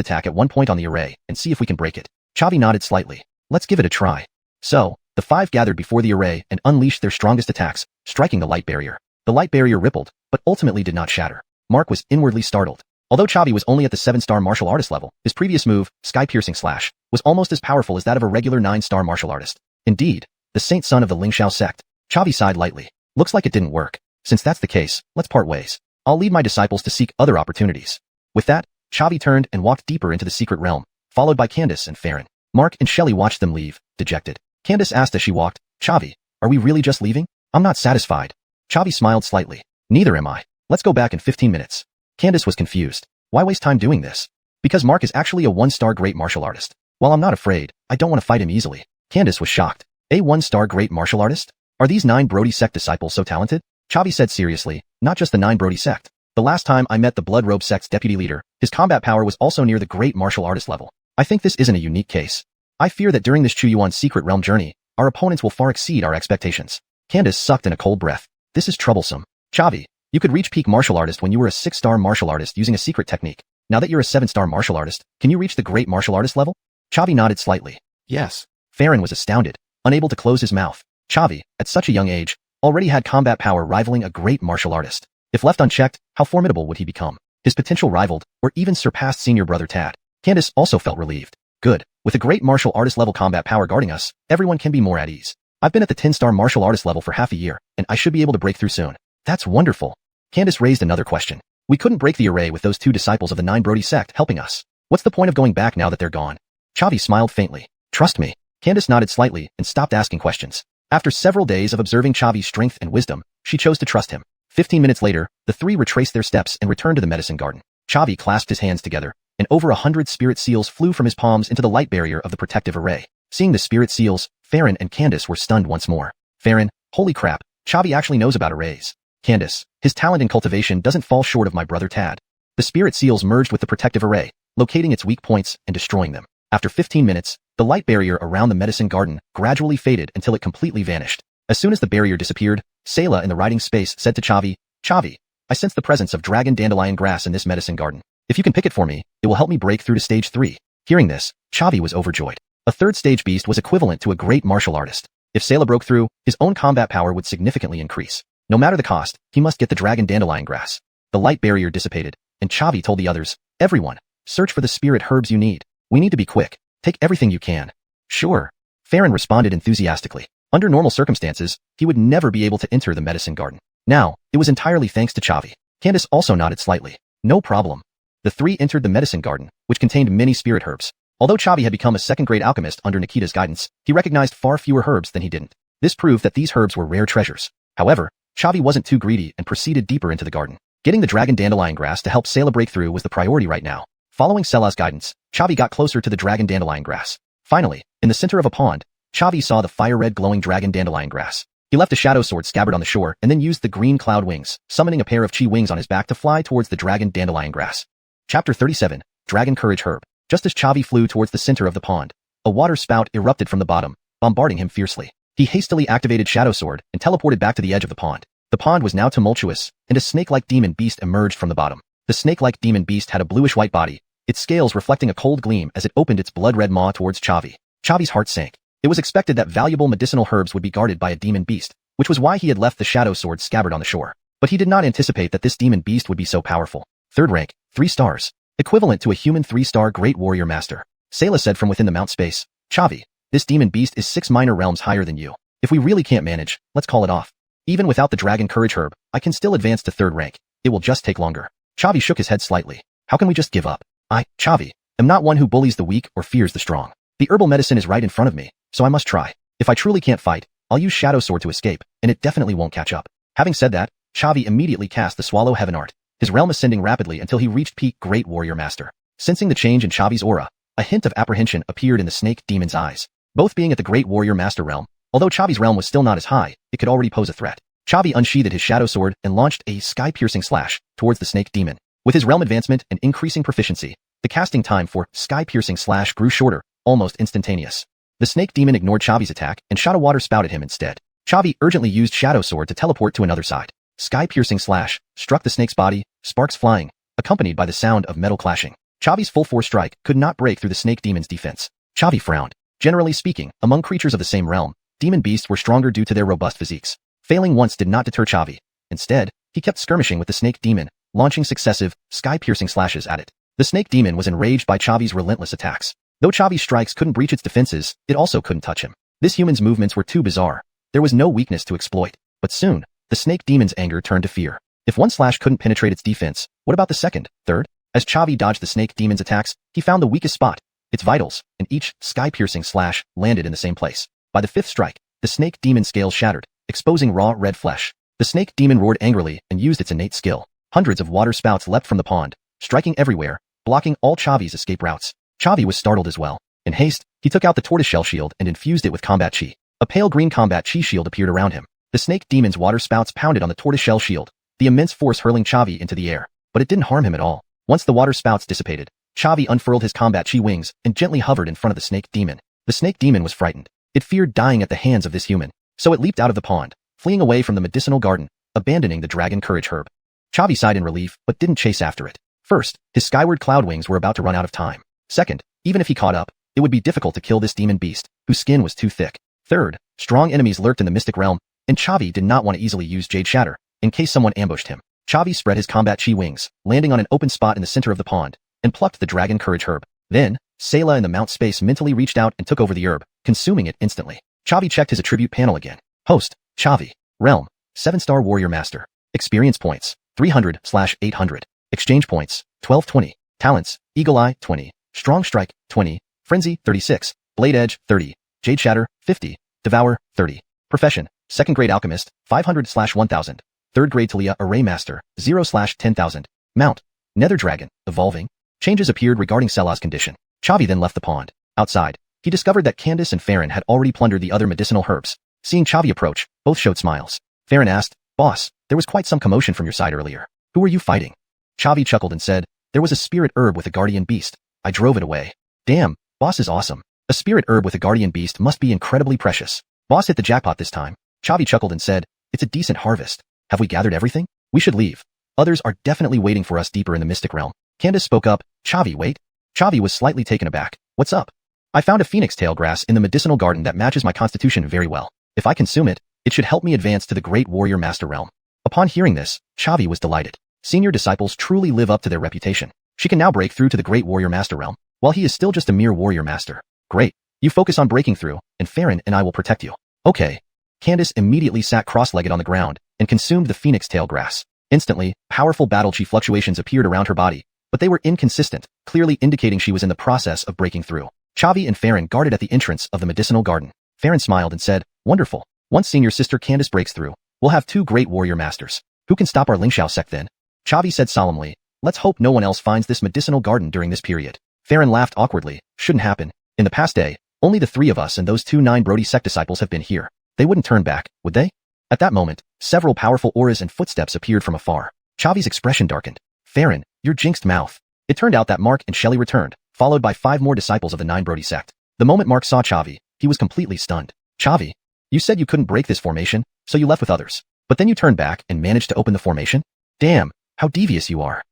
attack at one point on the array and see if we can break it. Chavi nodded slightly. Let's give it a try. So, the 5 gathered before the array and unleashed their strongest attacks, striking the light barrier. The light barrier rippled, but ultimately did not shatter. Mark was inwardly startled. Although Chavi was only at the 7-star martial artist level, his previous move, Sky-Piercing Slash, was almost as powerful as that of a regular 9-star martial artist. Indeed, the Saint Son of the Xianxia sect. Chavi sighed lightly. Looks like it didn't work. Since that's the case, let's part ways. I'll lead my disciples to seek other opportunities. With that, Chavi turned and walked deeper into the secret realm, followed by Candace and Farron. Mark and Shelley watched them leave, dejected. Candace asked as she walked, Chavi, are we really just leaving? I'm not satisfied. Chavi smiled slightly. Neither am I. Let's go back in 15 minutes. Candace was confused. Why waste time doing this? Because Mark is actually a 1-star great martial artist. While I'm not afraid, I don't want to fight him easily. Candace was shocked. A 1-star great martial artist? Are these 9 Brody sect disciples so talented? Chavi said seriously, not just the 9 Brody sect. The last time I met the Blood Robe sect's deputy leader, his combat power was also near the great martial artist level. I think this isn't a unique case. I fear that during this xuanhuan secret realm journey, our opponents will far exceed our expectations. Candace sucked in a cold breath. This is troublesome. Chavi, you could reach peak martial artist when you were a 6-star martial artist using a secret technique. Now that you're a 7-star martial artist, can you reach the great martial artist level? Chavi nodded slightly. Yes. Farron was astounded, unable to close his mouth. Chavi, at such a young age, already had combat power rivaling a great martial artist. If left unchecked, how formidable would he become? His potential rivaled, or even surpassed senior brother Tad. Candace also felt relieved. Good. With a great martial artist level combat power guarding us, everyone can be more at ease. I've been at the 10-star martial artist level for half a year, and I should be able to break through soon. That's wonderful. Candace raised another question. We couldn't break the array with those 2 disciples of the 9 Brody sect helping us. What's the point of going back now that they're gone? Chavi smiled faintly. Trust me. Candace nodded slightly and stopped asking questions. After several days of observing Chavi's strength and wisdom, she chose to trust him. 15 minutes later, the 3 retraced their steps and returned to the medicine garden. Chavi clasped his hands together, and over 100 spirit seals flew from his palms into the light barrier of the protective array. Seeing the spirit seals, Farron and Candace were stunned once more. Farron, holy crap, Chavi actually knows about arrays. Candace, his talent in cultivation doesn't fall short of my brother Tad. The spirit seals merged with the protective array, locating its weak points and destroying them. After 15 minutes, the light barrier around the medicine garden gradually faded until it completely vanished. As soon as the barrier disappeared, Sayla in the writing space said to Chavi, Chavi, I sense the presence of dragon dandelion grass in this medicine garden. If you can pick it for me, it will help me break through to stage 3. Hearing this, Chavi was overjoyed. A 3rd stage beast was equivalent to a great martial artist. If Sayla broke through, his own combat power would significantly increase. No matter the cost, he must get the dragon dandelion grass. The light barrier dissipated, and Chavi told the others, "Everyone, search for the spirit herbs you need. We need to be quick. Take everything you can." "Sure." Farron responded enthusiastically. Under normal circumstances, he would never be able to enter the medicine garden. Now, it was entirely thanks to Chavi. Candace also nodded slightly. "No problem." The three entered the medicine garden, which contained many spirit herbs. Although Chavi had become a second-grade alchemist under Nikita's guidance, he recognized far fewer herbs than he didn't. This proved that these herbs were rare treasures. However, Chavi wasn't too greedy and proceeded deeper into the garden. Getting the dragon dandelion grass to help Sayla break through was the priority right now. Following Sela's guidance, Chavi got closer to the dragon dandelion grass. Finally, in the center of a pond, Chavi saw the fire-red glowing dragon dandelion grass. He left a shadow sword scabbard on the shore and then used the green cloud wings, summoning a pair of chi wings on his back to fly towards the dragon dandelion grass. Chapter 37, Dragon Courage Herb. Just as Chavi flew towards the center of the pond, a water spout erupted from the bottom, bombarding him fiercely. He hastily activated Shadow Sword and teleported back to the edge of the pond. The pond was now tumultuous, and a snake-like demon beast emerged from the bottom. The snake-like demon beast had a bluish-white body, its scales reflecting a cold gleam as it opened its blood-red maw towards Chavi. Chavi's heart sank. It was expected that valuable medicinal herbs would be guarded by a demon beast, which was why he had left the Shadow Sword scabbard on the shore. But he did not anticipate that this demon beast would be so powerful. Third rank, 3 stars. Equivalent to a human 3-star Great Warrior Master. Sayla said from within the mount space, "Chavi, this demon beast is 6 minor realms higher than you. If we really can't manage, let's call it off. Even without the Dragon Courage Herb, I can still advance to 3rd rank. It will just take longer." Chavi shook his head slightly. "How can we just give up? I, Chavi, am not one who bullies the weak or fears the strong. The herbal medicine is right in front of me, so I must try. If I truly can't fight, I'll use Shadow Sword to escape, and it definitely won't catch up." Having said that, Chavi immediately cast the Swallow Heaven Art, his realm ascending rapidly until he reached peak Great Warrior Master. Sensing the change in Chavi's aura, a hint of apprehension appeared in the snake demon's eyes. Both being at the Great Warrior Master realm, although Chavi's realm was still not as high, it could already pose a threat. Chavi unsheathed his Shadow Sword and launched a sky-piercing slash towards the snake demon. With his realm advancement and increasing proficiency, the casting time for sky-piercing slash grew shorter, almost instantaneous. The snake demon ignored Chavi's attack and shot a water spout at him instead. Chavi urgently used Shadow Sword to teleport to another side. Sky-piercing slash struck the snake's body, sparks flying, accompanied by the sound of metal clashing. Chavi's full-force strike could not break through the snake demon's defense. Chavi frowned. Generally speaking, among creatures of the same realm, demon beasts were stronger due to their robust physiques. Failing once did not deter Chavi. Instead, he kept skirmishing with the snake demon, launching successive, sky-piercing slashes at it. The snake demon was enraged by Chavi's relentless attacks. Though Chavi's strikes couldn't breach its defenses, it also couldn't touch him. This human's movements were too bizarre. There was no weakness to exploit. But soon, the snake demon's anger turned to fear. If one slash couldn't penetrate its defense, what about the second, third? As Chavi dodged the snake demon's attacks, he found the weakest spot, its vitals, and each sky-piercing slash landed in the same place. By the 5th strike, the snake demon's scales shattered, exposing raw red flesh. The snake demon roared angrily and used its innate skill. Hundreds of water spouts leapt from the pond, striking everywhere, blocking all Chavi's escape routes. Chavi was startled as well. In haste, he took out the tortoiseshell shield and infused it with combat chi. A pale green combat chi shield appeared around him. The snake demon's water spouts pounded on the tortoiseshell shield, the immense force hurling Chavi into the air. But it didn't harm him at all. Once the water spouts dissipated, Chavi unfurled his combat chi wings and gently hovered in front of the snake demon. The snake demon was frightened. It feared dying at the hands of this human. So it leaped out of the pond, fleeing away from the medicinal garden, abandoning the Dragon Courage Herb. Chavi sighed in relief, but didn't chase after it. First, his skyward cloud wings were about to run out of time. Second, even if he caught up, it would be difficult to kill this demon beast, whose skin was too thick. Third, strong enemies lurked in the mystic realm, and Chavi did not want to easily use Jade Shatter, in case someone ambushed him. Chavi spread his combat chi wings, landing on an open spot in the center of the pond, and plucked the Dragon Courage Herb. Then, Sayla in the mount space mentally reached out and took over the herb, consuming it instantly. Chavi checked his attribute panel again. Host, Chavi. Realm, 7-star Warrior Master. Experience points, 300/800. Exchange points, 1220. Talents, Eagle Eye, 20. Strong Strike, 20. Frenzy, 36. Blade Edge, 30. Jade Shatter, 50. Devour, 30. Profession, 2nd grade Alchemist, 500/1000. 3rd grade Talia Array Master, 0/10,000. Mount, Nether Dragon, Evolving. Changes appeared regarding Sela's condition. Chavi then left the pond. Outside, he discovered that Candace and Farron had already plundered the other medicinal herbs. Seeing Chavi approach, both showed smiles. Farron asked, "Boss, there was quite some commotion from your side earlier. Who were you fighting?" Chavi chuckled and said, "There was a spirit herb with a guardian beast. I drove it away." "Damn, boss is awesome. A spirit herb with a guardian beast must be incredibly precious. Boss hit the jackpot this time." Chavi chuckled and said, "It's a decent harvest. Have we gathered everything? We should leave. Others are definitely waiting for us deeper in the mystic realm." Candace spoke up, "Chavi, wait." Chavi was slightly taken aback. "What's up?" "I found a phoenix tail grass in the medicinal garden that matches my constitution very well. If I consume it, it should help me advance to the Great Warrior Master realm. Upon hearing this, Chavi was delighted. Senior disciples truly live up to their reputation. She can now break through to the Great Warrior Master realm, while he is still just a mere warrior master. Great. You focus on breaking through, and Farron and I will protect you. Okay. Candace immediately sat cross-legged on the ground and consumed the phoenix tail grass. Instantly, powerful battle chi fluctuations appeared around her body, but they were inconsistent, clearly indicating she was in the process of breaking through. Chavi and Farron guarded at the entrance of the medicinal garden. Farron smiled and said, "Wonderful. Once senior sister Candace breaks through, we'll have 2 great warrior masters. Who can stop our Xianxia sect then?" Chavi said solemnly, "Let's hope no one else finds this medicinal garden during this period." Farron laughed awkwardly. "Shouldn't happen. In the past day, only the 3 of us and those 2 9 Brody sect disciples have been here. They wouldn't turn back, would they?" At that moment, several powerful auras and footsteps appeared from afar. Chavi's expression darkened. "Farron, your jinxed mouth." It turned out that Mark and Shelley returned, followed by 5 more disciples of the 9 Brody sect. The moment Mark saw Chavi, he was completely stunned. "Chavi, you said you couldn't break this formation, so you left with others. But then you turned back and managed to open the formation? Damn, how devious you are."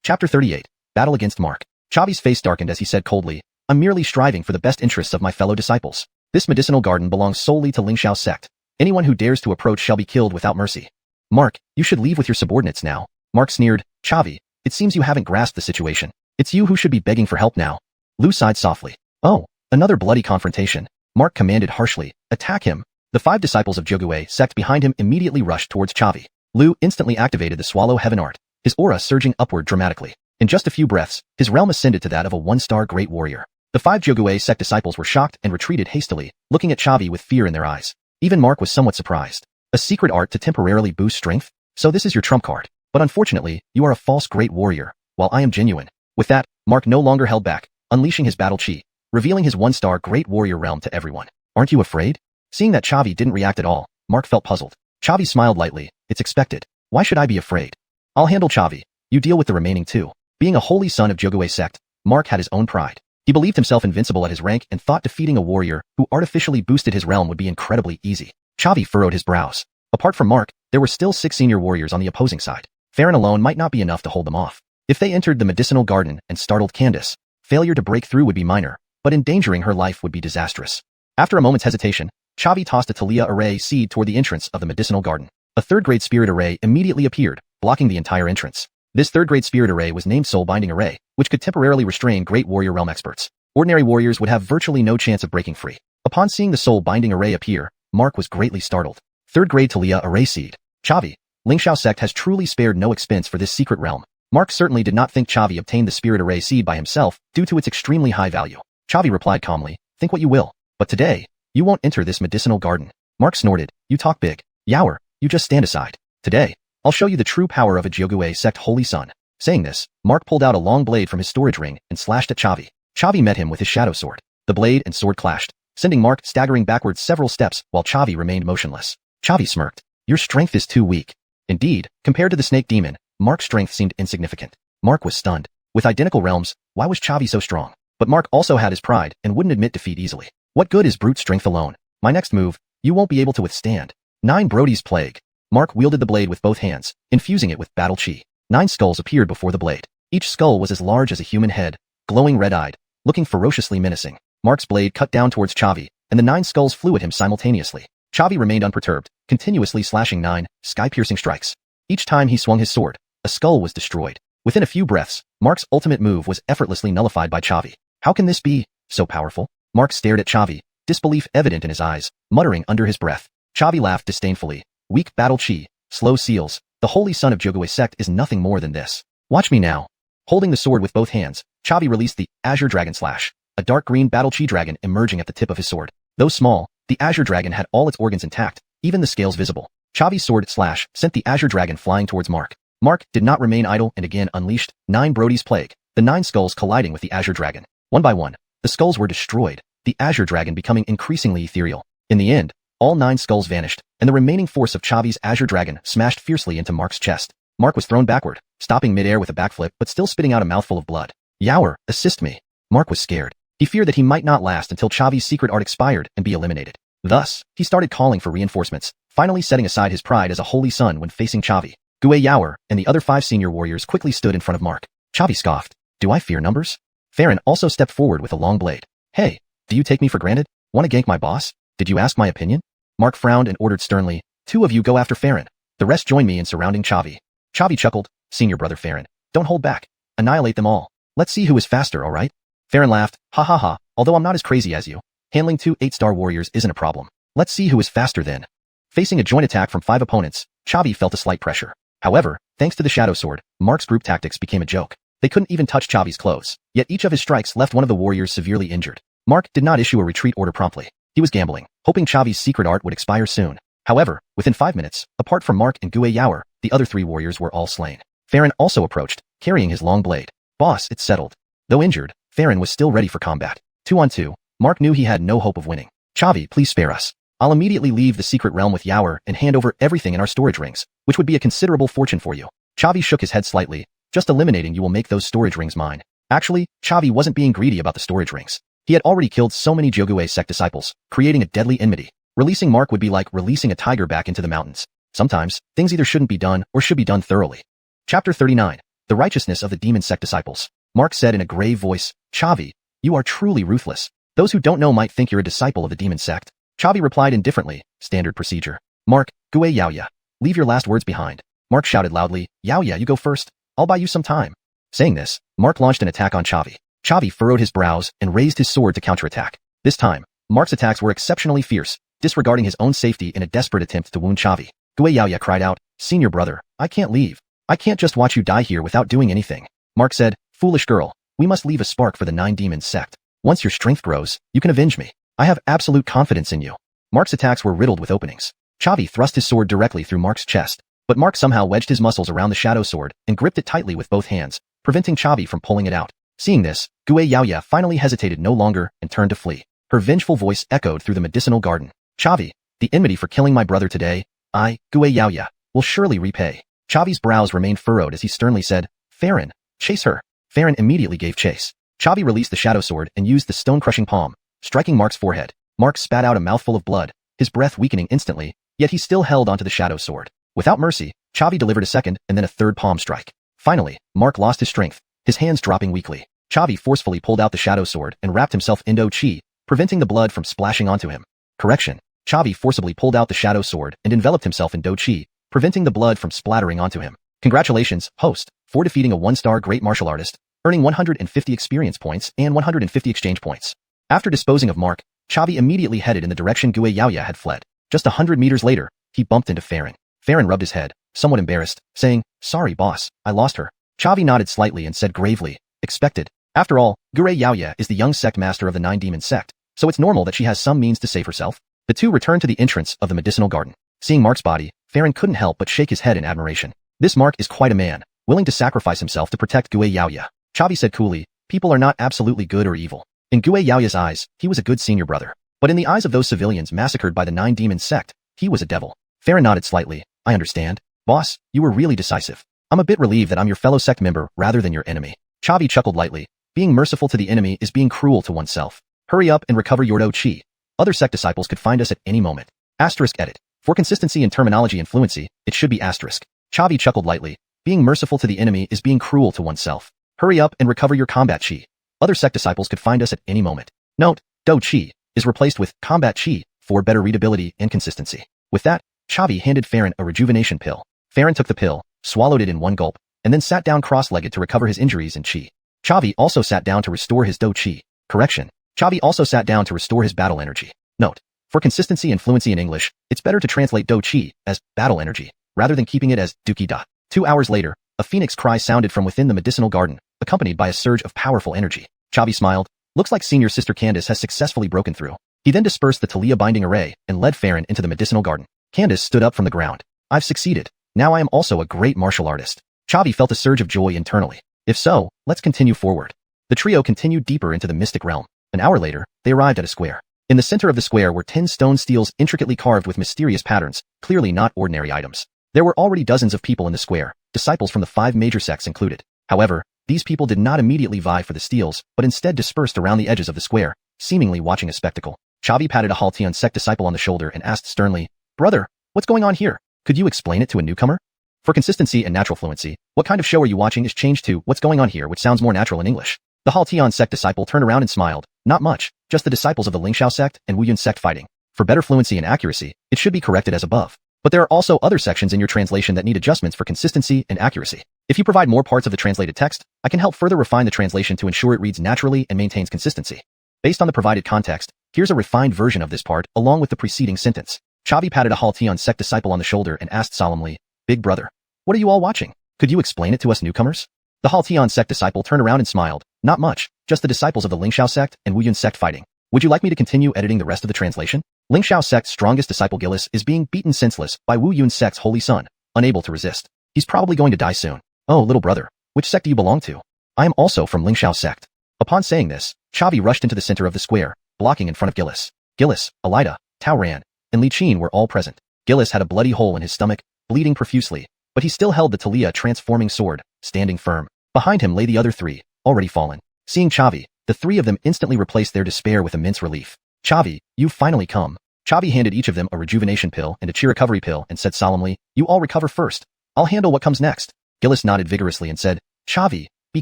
Chapter 38. Battle against Mark. Chavi's face darkened as he said coldly, "I'm merely striving for the best interests of my fellow disciples. This medicinal garden belongs solely to Xianxia's sect. Anyone who dares to approach shall be killed without mercy." "Mark, you should leave with your subordinates now." Mark sneered. "Chavi, it seems you haven't grasped the situation. It's you who should be begging for help now." Lu sighed softly. "Oh, another bloody confrontation." Mark commanded harshly, "Attack him." The 5 disciples of Zhuge sect behind him immediately rushed towards Chavi. Lu instantly activated the Swallow Heaven Art, his aura surging upward dramatically. In just a few breaths, his realm ascended to that of a 1-star great warrior. The 5 Zhuge sect disciples were shocked and retreated hastily, looking at Chavi with fear in their eyes. Even Mark was somewhat surprised. A secret art to temporarily boost strength? So this is your trump card. But unfortunately, you are a false great warrior, while I am genuine. With that, Mark no longer held back, unleashing his battle chi, revealing his 1-star great warrior realm to everyone. "Aren't you afraid?" Seeing that Chavi didn't react at all, Mark felt puzzled. Chavi smiled lightly. "It's expected. Why should I be afraid? I'll handle Chavi. You deal with the remaining 2. Being a holy son of Zhuge sect, Mark had his own pride. He believed himself invincible at his rank and thought defeating a warrior who artificially boosted his realm would be incredibly easy. Chavi furrowed his brows. Apart from Mark, there were still 6 senior warriors on the opposing side. Farron alone might not be enough to hold them off. If they entered the medicinal garden and startled Candace, failure to break through would be minor, but endangering her life would be disastrous. After a moment's hesitation, Chavi tossed a Talia array seed toward the entrance of the medicinal garden. A 3rd-grade spirit array immediately appeared, blocking the entire entrance. This 3rd-grade spirit array was named Soul Binding Array, which could temporarily restrain Great Warrior Realm experts. Ordinary warriors would have virtually no chance of breaking free. Upon seeing the Soul Binding Array appear, Mark was greatly startled. 3rd-grade Talia array seed. Chavi, Xianxia sect has truly spared no expense for this secret realm. Mark certainly did not think Chavi obtained the spirit array seed by himself due to its extremely high value. Chavi replied calmly, "Think what you will, but today, you won't enter this medicinal garden." Mark snorted, "You talk big. Yower, you just stand aside. Today, I'll show you the true power of a Zhuge sect holy son." Saying this, Mark pulled out a long blade from his storage ring and slashed at Chavi. Chavi met him with his shadow sword. The blade and sword clashed, sending Mark staggering backwards several steps while Chavi remained motionless. Chavi smirked. "Your strength is too weak." Indeed, compared to the snake demon, Mark's strength seemed insignificant. Mark was stunned. With identical realms, why was Chavi so strong? But Mark also had his pride and wouldn't admit defeat easily. "What good is brute strength alone? My next move, you won't be able to withstand." 9 Brody's Plague. Mark wielded the blade with both hands, infusing it with battle chi. 9 skulls appeared before the blade. Each skull was as large as a human head, glowing red-eyed, looking ferociously menacing. Mark's blade cut down towards Chavi, and the 9 skulls flew at him simultaneously. Chavi remained unperturbed, continuously slashing 9 sky-piercing strikes. Each time he swung his sword, a skull was destroyed. Within a few breaths, Mark's ultimate move was effortlessly nullified by Chavi. How can this be so powerful? Mark stared at Chavi, disbelief evident in his eyes, muttering under his breath. Chavi laughed disdainfully. "Weak battle chi, slow seals. The holy son of Zhuge sect is nothing more than this. Watch me now." Holding the sword with both hands, Chavi released the Azure Dragon Slash, a dark green battle chi dragon emerging at the tip of his sword. Though small, the Azure Dragon had all its organs intact, even the scales visible. Chavi's sword slash sent the Azure Dragon flying towards Mark. Mark did not remain idle and again unleashed 9 Brody's Plague, the 9 skulls colliding with the Azure Dragon. One by one, the skulls were destroyed, the Azure Dragon becoming increasingly ethereal. In the end, all 9 skulls vanished, and the remaining force of Chavi's Azure Dragon smashed fiercely into Mark's chest. Mark was thrown backward, stopping midair with a backflip but still spitting out a mouthful of blood. "Yower, assist me." Mark was scared. He feared that he might not last until Chavi's secret art expired and be eliminated. Thus, he started calling for reinforcements, finally setting aside his pride as a holy son when facing Chavi. Gue Yower and the other 5 senior warriors quickly stood in front of Mark. Chavi scoffed. "Do I fear numbers?" Farron also stepped forward with a long blade. "Hey, do you take me for granted? Want to gank my boss? Did you ask my opinion?" Mark frowned and ordered sternly, "Two of you go after Farron. The rest join me in surrounding Chavi." Chavi chuckled, "Senior brother Farron, don't hold back. Annihilate them all. Let's see who is faster, alright?" Farron laughed, "Ha ha ha, although I'm not as crazy as you. Handling two 8-star warriors isn't a problem. Let's see who is faster then." Facing a joint attack from 5 opponents, Chavi felt a slight pressure. However, thanks to the Shadow Sword, Mark's group tactics became a joke. They couldn't even touch Chavi's clothes, yet each of his strikes left one of the warriors severely injured. Mark did not issue a retreat order promptly. He was gambling, hoping Chavi's secret art would expire soon. However, within 5 minutes, apart from Mark and Xuanhuan, the other 3 warriors were all slain. Farron also approached, carrying his long blade. "Boss, it's settled." Though injured, Farron was still ready for combat. 2-on-2, Mark knew he had no hope of winning. "Chavi, please spare us. I'll immediately leave the secret realm with Yaoer and hand over everything in our storage rings, which would be a considerable fortune for you." Chavi shook his head slightly. "Just eliminating you will make those storage rings mine." Actually, Chavi wasn't being greedy about the storage rings. He had already killed so many Jogue sect disciples, creating a deadly enmity. Releasing Mark would be like releasing a tiger back into the mountains. Sometimes, things either shouldn't be done or should be done thoroughly. Chapter 39. The Righteousness of the Demon Sect Disciples. Mark said in a grave voice, "Chavi, you are truly ruthless. Those who don't know might think you're a disciple of the demon sect." Chavi replied indifferently, "Standard procedure." "Mark, Xianxia, leave your last words behind." Mark shouted loudly, "Xianxia, you go first. I'll buy you some time." Saying this, Mark launched an attack on Chavi. Chavi furrowed his brows and raised his sword to counterattack. This time, Mark's attacks were exceptionally fierce, disregarding his own safety in a desperate attempt to wound Chavi. Xianxia cried out, "Senior brother, I can't leave. I can't just watch you die here without doing anything." Mark said, "Foolish girl, we must leave a spark for the 9 demons sect. Once your strength grows, you can avenge me. I have absolute confidence in you." Mark's attacks were riddled with openings. Chavi thrust his sword directly through Mark's chest, but Mark somehow wedged his muscles around the shadow sword and gripped it tightly with both hands, preventing Chavi from pulling it out. Seeing this, Xianxia finally hesitated no longer and turned to flee. Her vengeful voice echoed through the medicinal garden. "Chavi, the enmity for killing my brother today, I, Xianxia, will surely repay." Chavi's brows remained furrowed as he sternly said, "Farron, chase her." Farron immediately gave chase. Chavi released the shadow sword and used the stone-crushing palm, striking Mark's forehead. Mark spat out a mouthful of blood, his breath weakening instantly, yet he still held onto the shadow sword. Without mercy, Chavi delivered a second and then a third palm strike. Finally, Mark lost his strength, his hands dropping weakly. Chavi forcefully pulled out the shadow sword and wrapped himself in Do-Chi, preventing the blood from splashing onto him. Correction. Chavi forcibly pulled out the shadow sword and enveloped himself in Do-Chi, preventing the blood from splattering onto him. Congratulations, host, for defeating a 1-star great martial artist, earning 150 experience points and 150 exchange points. After disposing of Mark, Chavi immediately headed in the direction Xianxia had fled. Just 100 meters later, he bumped into Farron. Farron rubbed his head, somewhat embarrassed, saying, "Sorry boss, I lost her." Chavi nodded slightly and said gravely, "Expected. After all, Xianxia is the young sect master of the 9 demon sect, so it's normal that she has some means to save herself." The two returned to the entrance of the medicinal garden. Seeing Mark's body, Farron couldn't help but shake his head in admiration. This Mark is quite a man, willing to sacrifice himself to protect Xianxia. Chavi said coolly, "People are not absolutely good or evil. In Xiaoya's eyes, he was a good senior brother. But in the eyes of those civilians massacred by the 9 demon sect, he was a devil." Farron nodded slightly. "I understand. Boss, you were really decisive. I'm a bit relieved that I'm your fellow sect member rather than your enemy." Chavi chuckled lightly. "Being merciful to the enemy is being cruel to oneself. Hurry up and recover your Do-Chi. Other sect disciples could find us at any moment." Asterisk edit. For consistency in terminology and fluency, it should be asterisk. Chavi chuckled lightly. "Being merciful to the enemy is being cruel to oneself. Hurry up and recover your combat chi. Other sect disciples could find us at any moment." Note, Do-Chi is replaced with combat chi for better readability and consistency. With that, Chavi handed Farron a rejuvenation pill. Farron took the pill, swallowed it in one gulp, and then sat down cross-legged to recover his injuries and chi. Chavi also sat down to restore his Do-Chi. Correction. Chavi also sat down to restore his battle energy. Note, for consistency and fluency in English, it's better to translate Do-Chi as battle energy, rather than keeping it as Duki-Da. 2 hours later, a phoenix cry sounded from within the medicinal garden, accompanied by a surge of powerful energy. Chavi smiled. "Looks like senior sister Candace has successfully broken through." He then dispersed the Talia binding array and led Farron into the medicinal garden. Candace stood up from the ground. "I've succeeded. Now I am also a great martial artist." Chavi felt a surge of joy internally. If so, let's continue forward. The trio continued deeper into the mystic realm. An hour later, they arrived at a square. In the center of the square were 10 stone steels intricately carved with mysterious patterns, clearly not ordinary items. There were already dozens of people in the square, disciples from the 5 major sects included. However, these people did not immediately vie for the steels, but instead dispersed around the edges of the square, seemingly watching a spectacle. Chavi patted a Haltian sect disciple on the shoulder and asked sternly, "Brother, what's going on here? Could you explain it to a newcomer?" For consistency and natural fluency, "What kind of show are you watching?" is changed to "What's going on here?" which sounds more natural in English. The Haltian sect disciple turned around and smiled. "Not much, just the disciples of the Lingxiao sect and Wuyun sect fighting." For better fluency and accuracy, it should be corrected as above. But there are also other sections in your translation that need adjustments for consistency and accuracy. If you provide more parts of the translated text, I can help further refine the translation to ensure it reads naturally and maintains consistency. Based on the provided context, here's a refined version of this part along with the preceding sentence. Chavi patted a Haltion sect disciple on the shoulder and asked solemnly, "Big brother, what are you all watching? Could you explain it to us newcomers?" The Haltion sect disciple turned around and smiled. "Not much, just the disciples of the Lingxiao sect and Wuyun sect fighting. Would you like me to continue editing the rest of the translation? Lingxiao sect's strongest disciple Gillis is being beaten senseless by Wuyun sect's holy son, unable to resist. He's probably going to die soon. Oh, little brother, which sect do you belong to? I am also from Lingxiao sect." Upon saying this, Chavi rushed into the center of the square, blocking in front of Gillis. Gillis, Alida, Tao Ran, and Li Qin were all present. Gillis had a bloody hole in his stomach, bleeding profusely, but he still held the Talia transforming sword, standing firm. Behind him lay the other three, already fallen. Seeing Chavi, the three of them instantly replaced their despair with immense relief. "Chavi, you've finally come." Chavi handed each of them a rejuvenation pill and a chi recovery pill and said solemnly, "You all recover first. I'll handle what comes next." Gillis nodded vigorously and said, "Chavi, be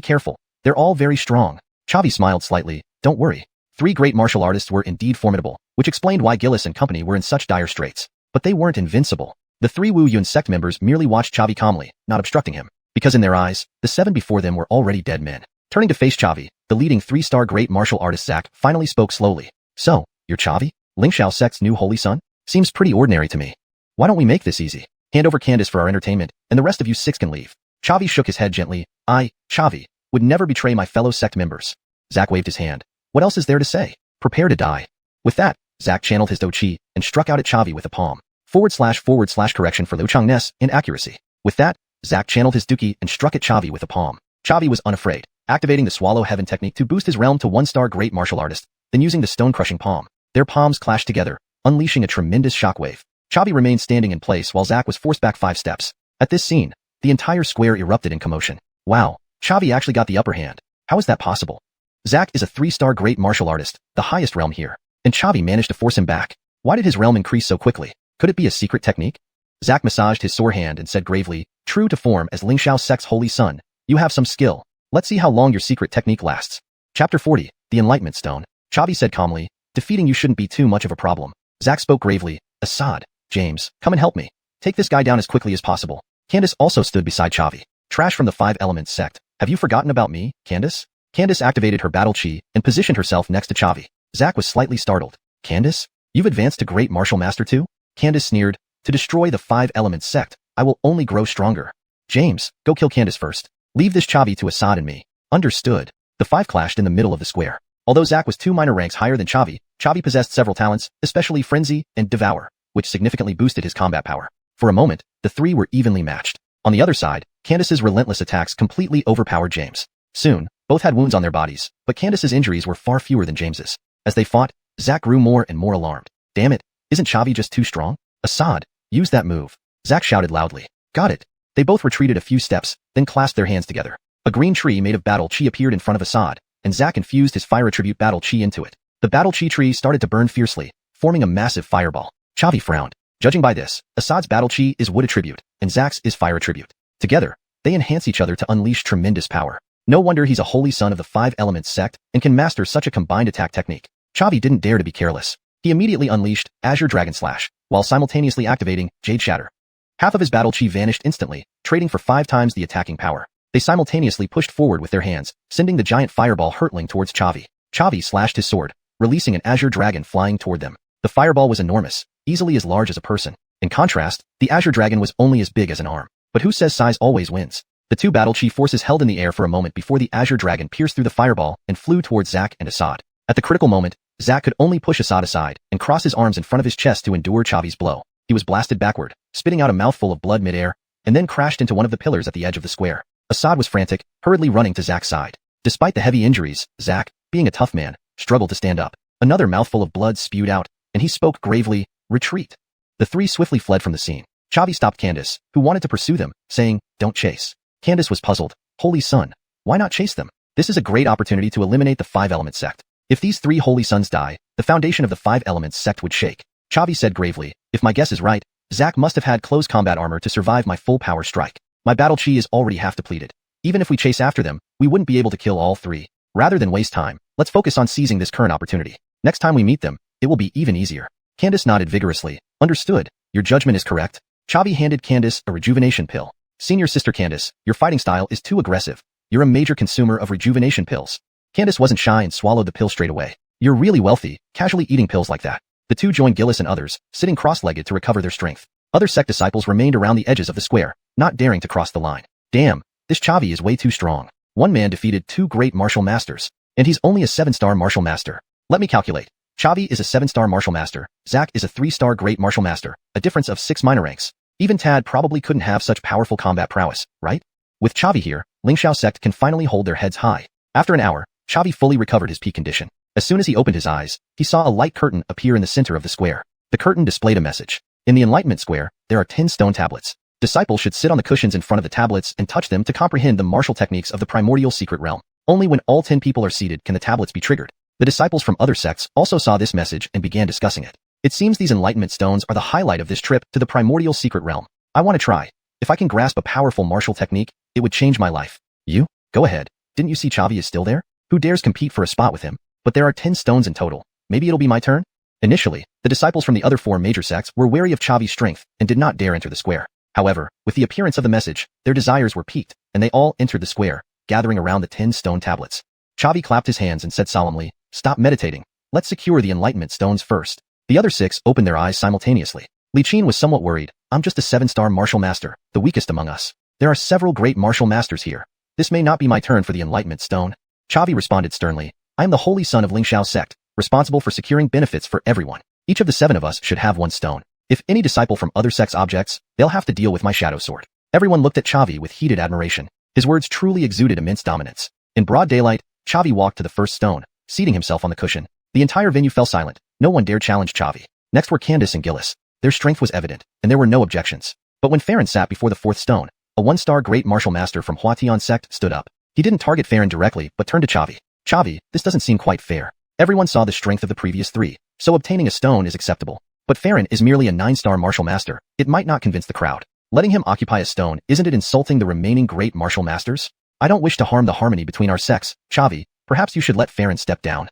careful. They're all very strong." Chavi smiled slightly. "Don't worry." Three great martial artists were indeed formidable, which explained why Gillis and company were in such dire straits. But they weren't invincible. The three Wuyun sect members merely watched Chavi calmly, not obstructing him, because in their eyes, the seven before them were already dead men. Turning to face Chavi, the leading three-star great martial artist Zack finally spoke slowly. "So, you're Chavi? Lingxiao sect's new holy son? Seems pretty ordinary to me. Why don't we make this easy? Hand over Candace for our entertainment, and the rest of you six can leave." Chavi shook his head gently. "I, Chavi, would never betray my fellow sect members." Zack waved his hand. "What else is there to say? Prepare to die." With that, Zack channeled his Douqi and struck out at Chavi with a palm. / correction for Liuchongness inaccuracy. With that, Zack channeled his Duki and struck at Chavi with a palm. Chavi was unafraid, activating the Swallow Heaven technique to boost his realm to 1-star great martial artist, then using the stone-crushing palm. Their palms clashed together, unleashing a tremendous shockwave. Chavi remained standing in place while Zack was forced back 5 steps. At this scene, the entire square erupted in commotion. Wow, Chavi actually got the upper hand. How is that possible? Zack is a 3-star great martial artist, the highest realm here, and Chavi managed to force him back. Why did his realm increase so quickly? Could it be a secret technique? Zack massaged his sore hand and said gravely, "True to form as Lingxiao sect's holy son, you have some skill. Let's see how long your secret technique lasts." Chapter 40, The Enlightenment Stone. Chavi said calmly, "Defeating you shouldn't be too much of a problem." Zack spoke gravely, "Assad, James, come and help me. Take this guy down as quickly as possible." Candace also stood beside Chavi. "Trash from the 5 Elements sect. Have you forgotten about me, Candace?" Candace activated her battle chi and positioned herself next to Chavi. Zack was slightly startled. "Candace? You've advanced to Great Martial Master too?" Candace sneered. "To destroy the 5 Elements sect, I will only grow stronger." "James, go kill Candace first. Leave this Chavi to Assad and me." "Understood." The 5 clashed in the middle of the square. Although Zack was 2 minor ranks higher than Chavi, Chavi possessed several talents, especially Frenzy and Devour, which significantly boosted his combat power. For a moment, the 3 were evenly matched. On the other side, Candace's relentless attacks completely overpowered James. Soon, both had wounds on their bodies, but Candace's injuries were far fewer than James's. As they fought, Zack grew more and more alarmed. "Damn it, isn't Chavi just too strong? Assad, use that move." Zack shouted loudly. "Got it." They both retreated a few steps, then clasped their hands together. A green tree made of battle chi appeared in front of Assad, and Zack infused his fire attribute battle chi into it. The battle chi tree started to burn fiercely, forming a massive fireball. Chavi frowned. Judging by this, Assad's battle chi is wood attribute, and Zack's is fire attribute. Together, they enhance each other to unleash tremendous power. No wonder he's a holy son of the 5 Elements sect and can master such a combined attack technique. Chavi didn't dare to be careless. He immediately unleashed Azure Dragon Slash, while simultaneously activating Jade Shatter. Half of his battle chi vanished instantly, trading for 5 times the attacking power. They simultaneously pushed forward with their hands, sending the giant fireball hurtling towards Chavi. Chavi slashed his sword, releasing an Azure Dragon flying toward them. The fireball was enormous, easily as large as a person. In contrast, the Azure Dragon was only as big as an arm. But who says size always wins? The 2 battle chi forces held in the air for a moment before the Azure Dragon pierced through the fireball and flew towards Zack and Assad. At the critical moment, Zack could only push Assad aside and cross his arms in front of his chest to endure Chavi's blow. He was blasted backward, spitting out a mouthful of blood midair, and then crashed into one of the pillars at the edge of the square. Assad was frantic, hurriedly running to Zack's side. Despite the heavy injuries, Zack, being a tough man, struggled to stand up. Another mouthful of blood spewed out, and he spoke gravely, "Retreat." The 3 swiftly fled from the scene. Chavi stopped Candace, who wanted to pursue them, saying, "Don't chase." Candace was puzzled. "Holy son, why not chase them? This is a great opportunity to eliminate the 5 Elements sect. If these 3 holy sons die, the foundation of the 5 Elements sect would shake." Chavi said gravely, "If my guess is right, Zack must have had close combat armor to survive my full power strike. My battle chi is already half depleted. Even if we chase after them, we wouldn't be able to kill all 3. Rather than waste time, let's focus on seizing this current opportunity. Next time we meet them, it will be even easier." Candace nodded vigorously. Understood. Your judgment is correct. Chavi handed Candace a rejuvenation pill. Senior sister Candace, your fighting style is too aggressive. You're a major consumer of rejuvenation pills. Candace wasn't shy and swallowed the pill straight away. You're really wealthy, casually eating pills like that. The two joined Gillis and others, sitting cross-legged to recover their strength. Other sect disciples remained around the edges of the square, not daring to cross the line. Damn, this Chavi is way too strong. One man defeated 2 great martial masters, and he's only a 7-star martial master. Let me calculate. Chavi is a 7-star martial master, Zack is a 3-star great martial master, a difference of 6 minor ranks. Even Tad probably couldn't have such powerful combat prowess, right? With Chavi here, Lingxiao sect can finally hold their heads high. After an hour, Chavi fully recovered his peak condition. As soon as he opened his eyes, he saw a light curtain appear in the center of the square. The curtain displayed a message. In the Enlightenment Square, there are 10 stone tablets. Disciples should sit on the cushions in front of the tablets and touch them to comprehend the martial techniques of the primordial secret realm. Only when all 10 people are seated can the tablets be triggered. The disciples from other sects also saw this message and began discussing it. It seems these enlightenment stones are the highlight of this trip to the primordial secret realm. I want to try. If I can grasp a powerful martial technique, it would change my life. You? Go ahead. Didn't you see Chavi is still there? Who dares compete for a spot with him? But there are 10 stones in total. Maybe it'll be my turn? Initially, the disciples from the other 4 major sects were wary of Chavi's strength and did not dare enter the square. However, with the appearance of the message, their desires were piqued, and they all entered the square, gathering around the 10 stone tablets. Chavi clapped his hands and said solemnly, "Stop meditating. Let's secure the enlightenment stones first." The other 6 opened their eyes simultaneously. Li Qin was somewhat worried. I'm just a 7-star martial master, the weakest among us. There are several great martial masters here. This may not be my turn for the enlightenment stone. Chavi responded sternly. I am the holy son of Lingxiao sect, responsible for securing benefits for everyone. Each of the 7 of us should have 1 stone. If any disciple from other sects objects, they'll have to deal with my shadow sword. Everyone looked at Chavi with heated admiration. His words truly exuded immense dominance. In broad daylight, Chavi walked to the first stone, seating himself on the cushion. The entire venue fell silent. No one dared challenge Chavi. Next were Candace and Gillis. Their strength was evident, and there were no objections. But when Farron sat before the 4th stone, a 1-star great martial master from Huatian sect stood up. He didn't target Farron directly, but turned to Chavi. Chavi, this doesn't seem quite fair. Everyone saw the strength of the previous 3, so obtaining a stone is acceptable. But Farron is merely a 9-star martial master. It might not convince the crowd. Letting him occupy a stone, isn't it insulting the remaining great martial masters? I don't wish to harm the harmony between our sects. Chavi, perhaps you should let Farron step down.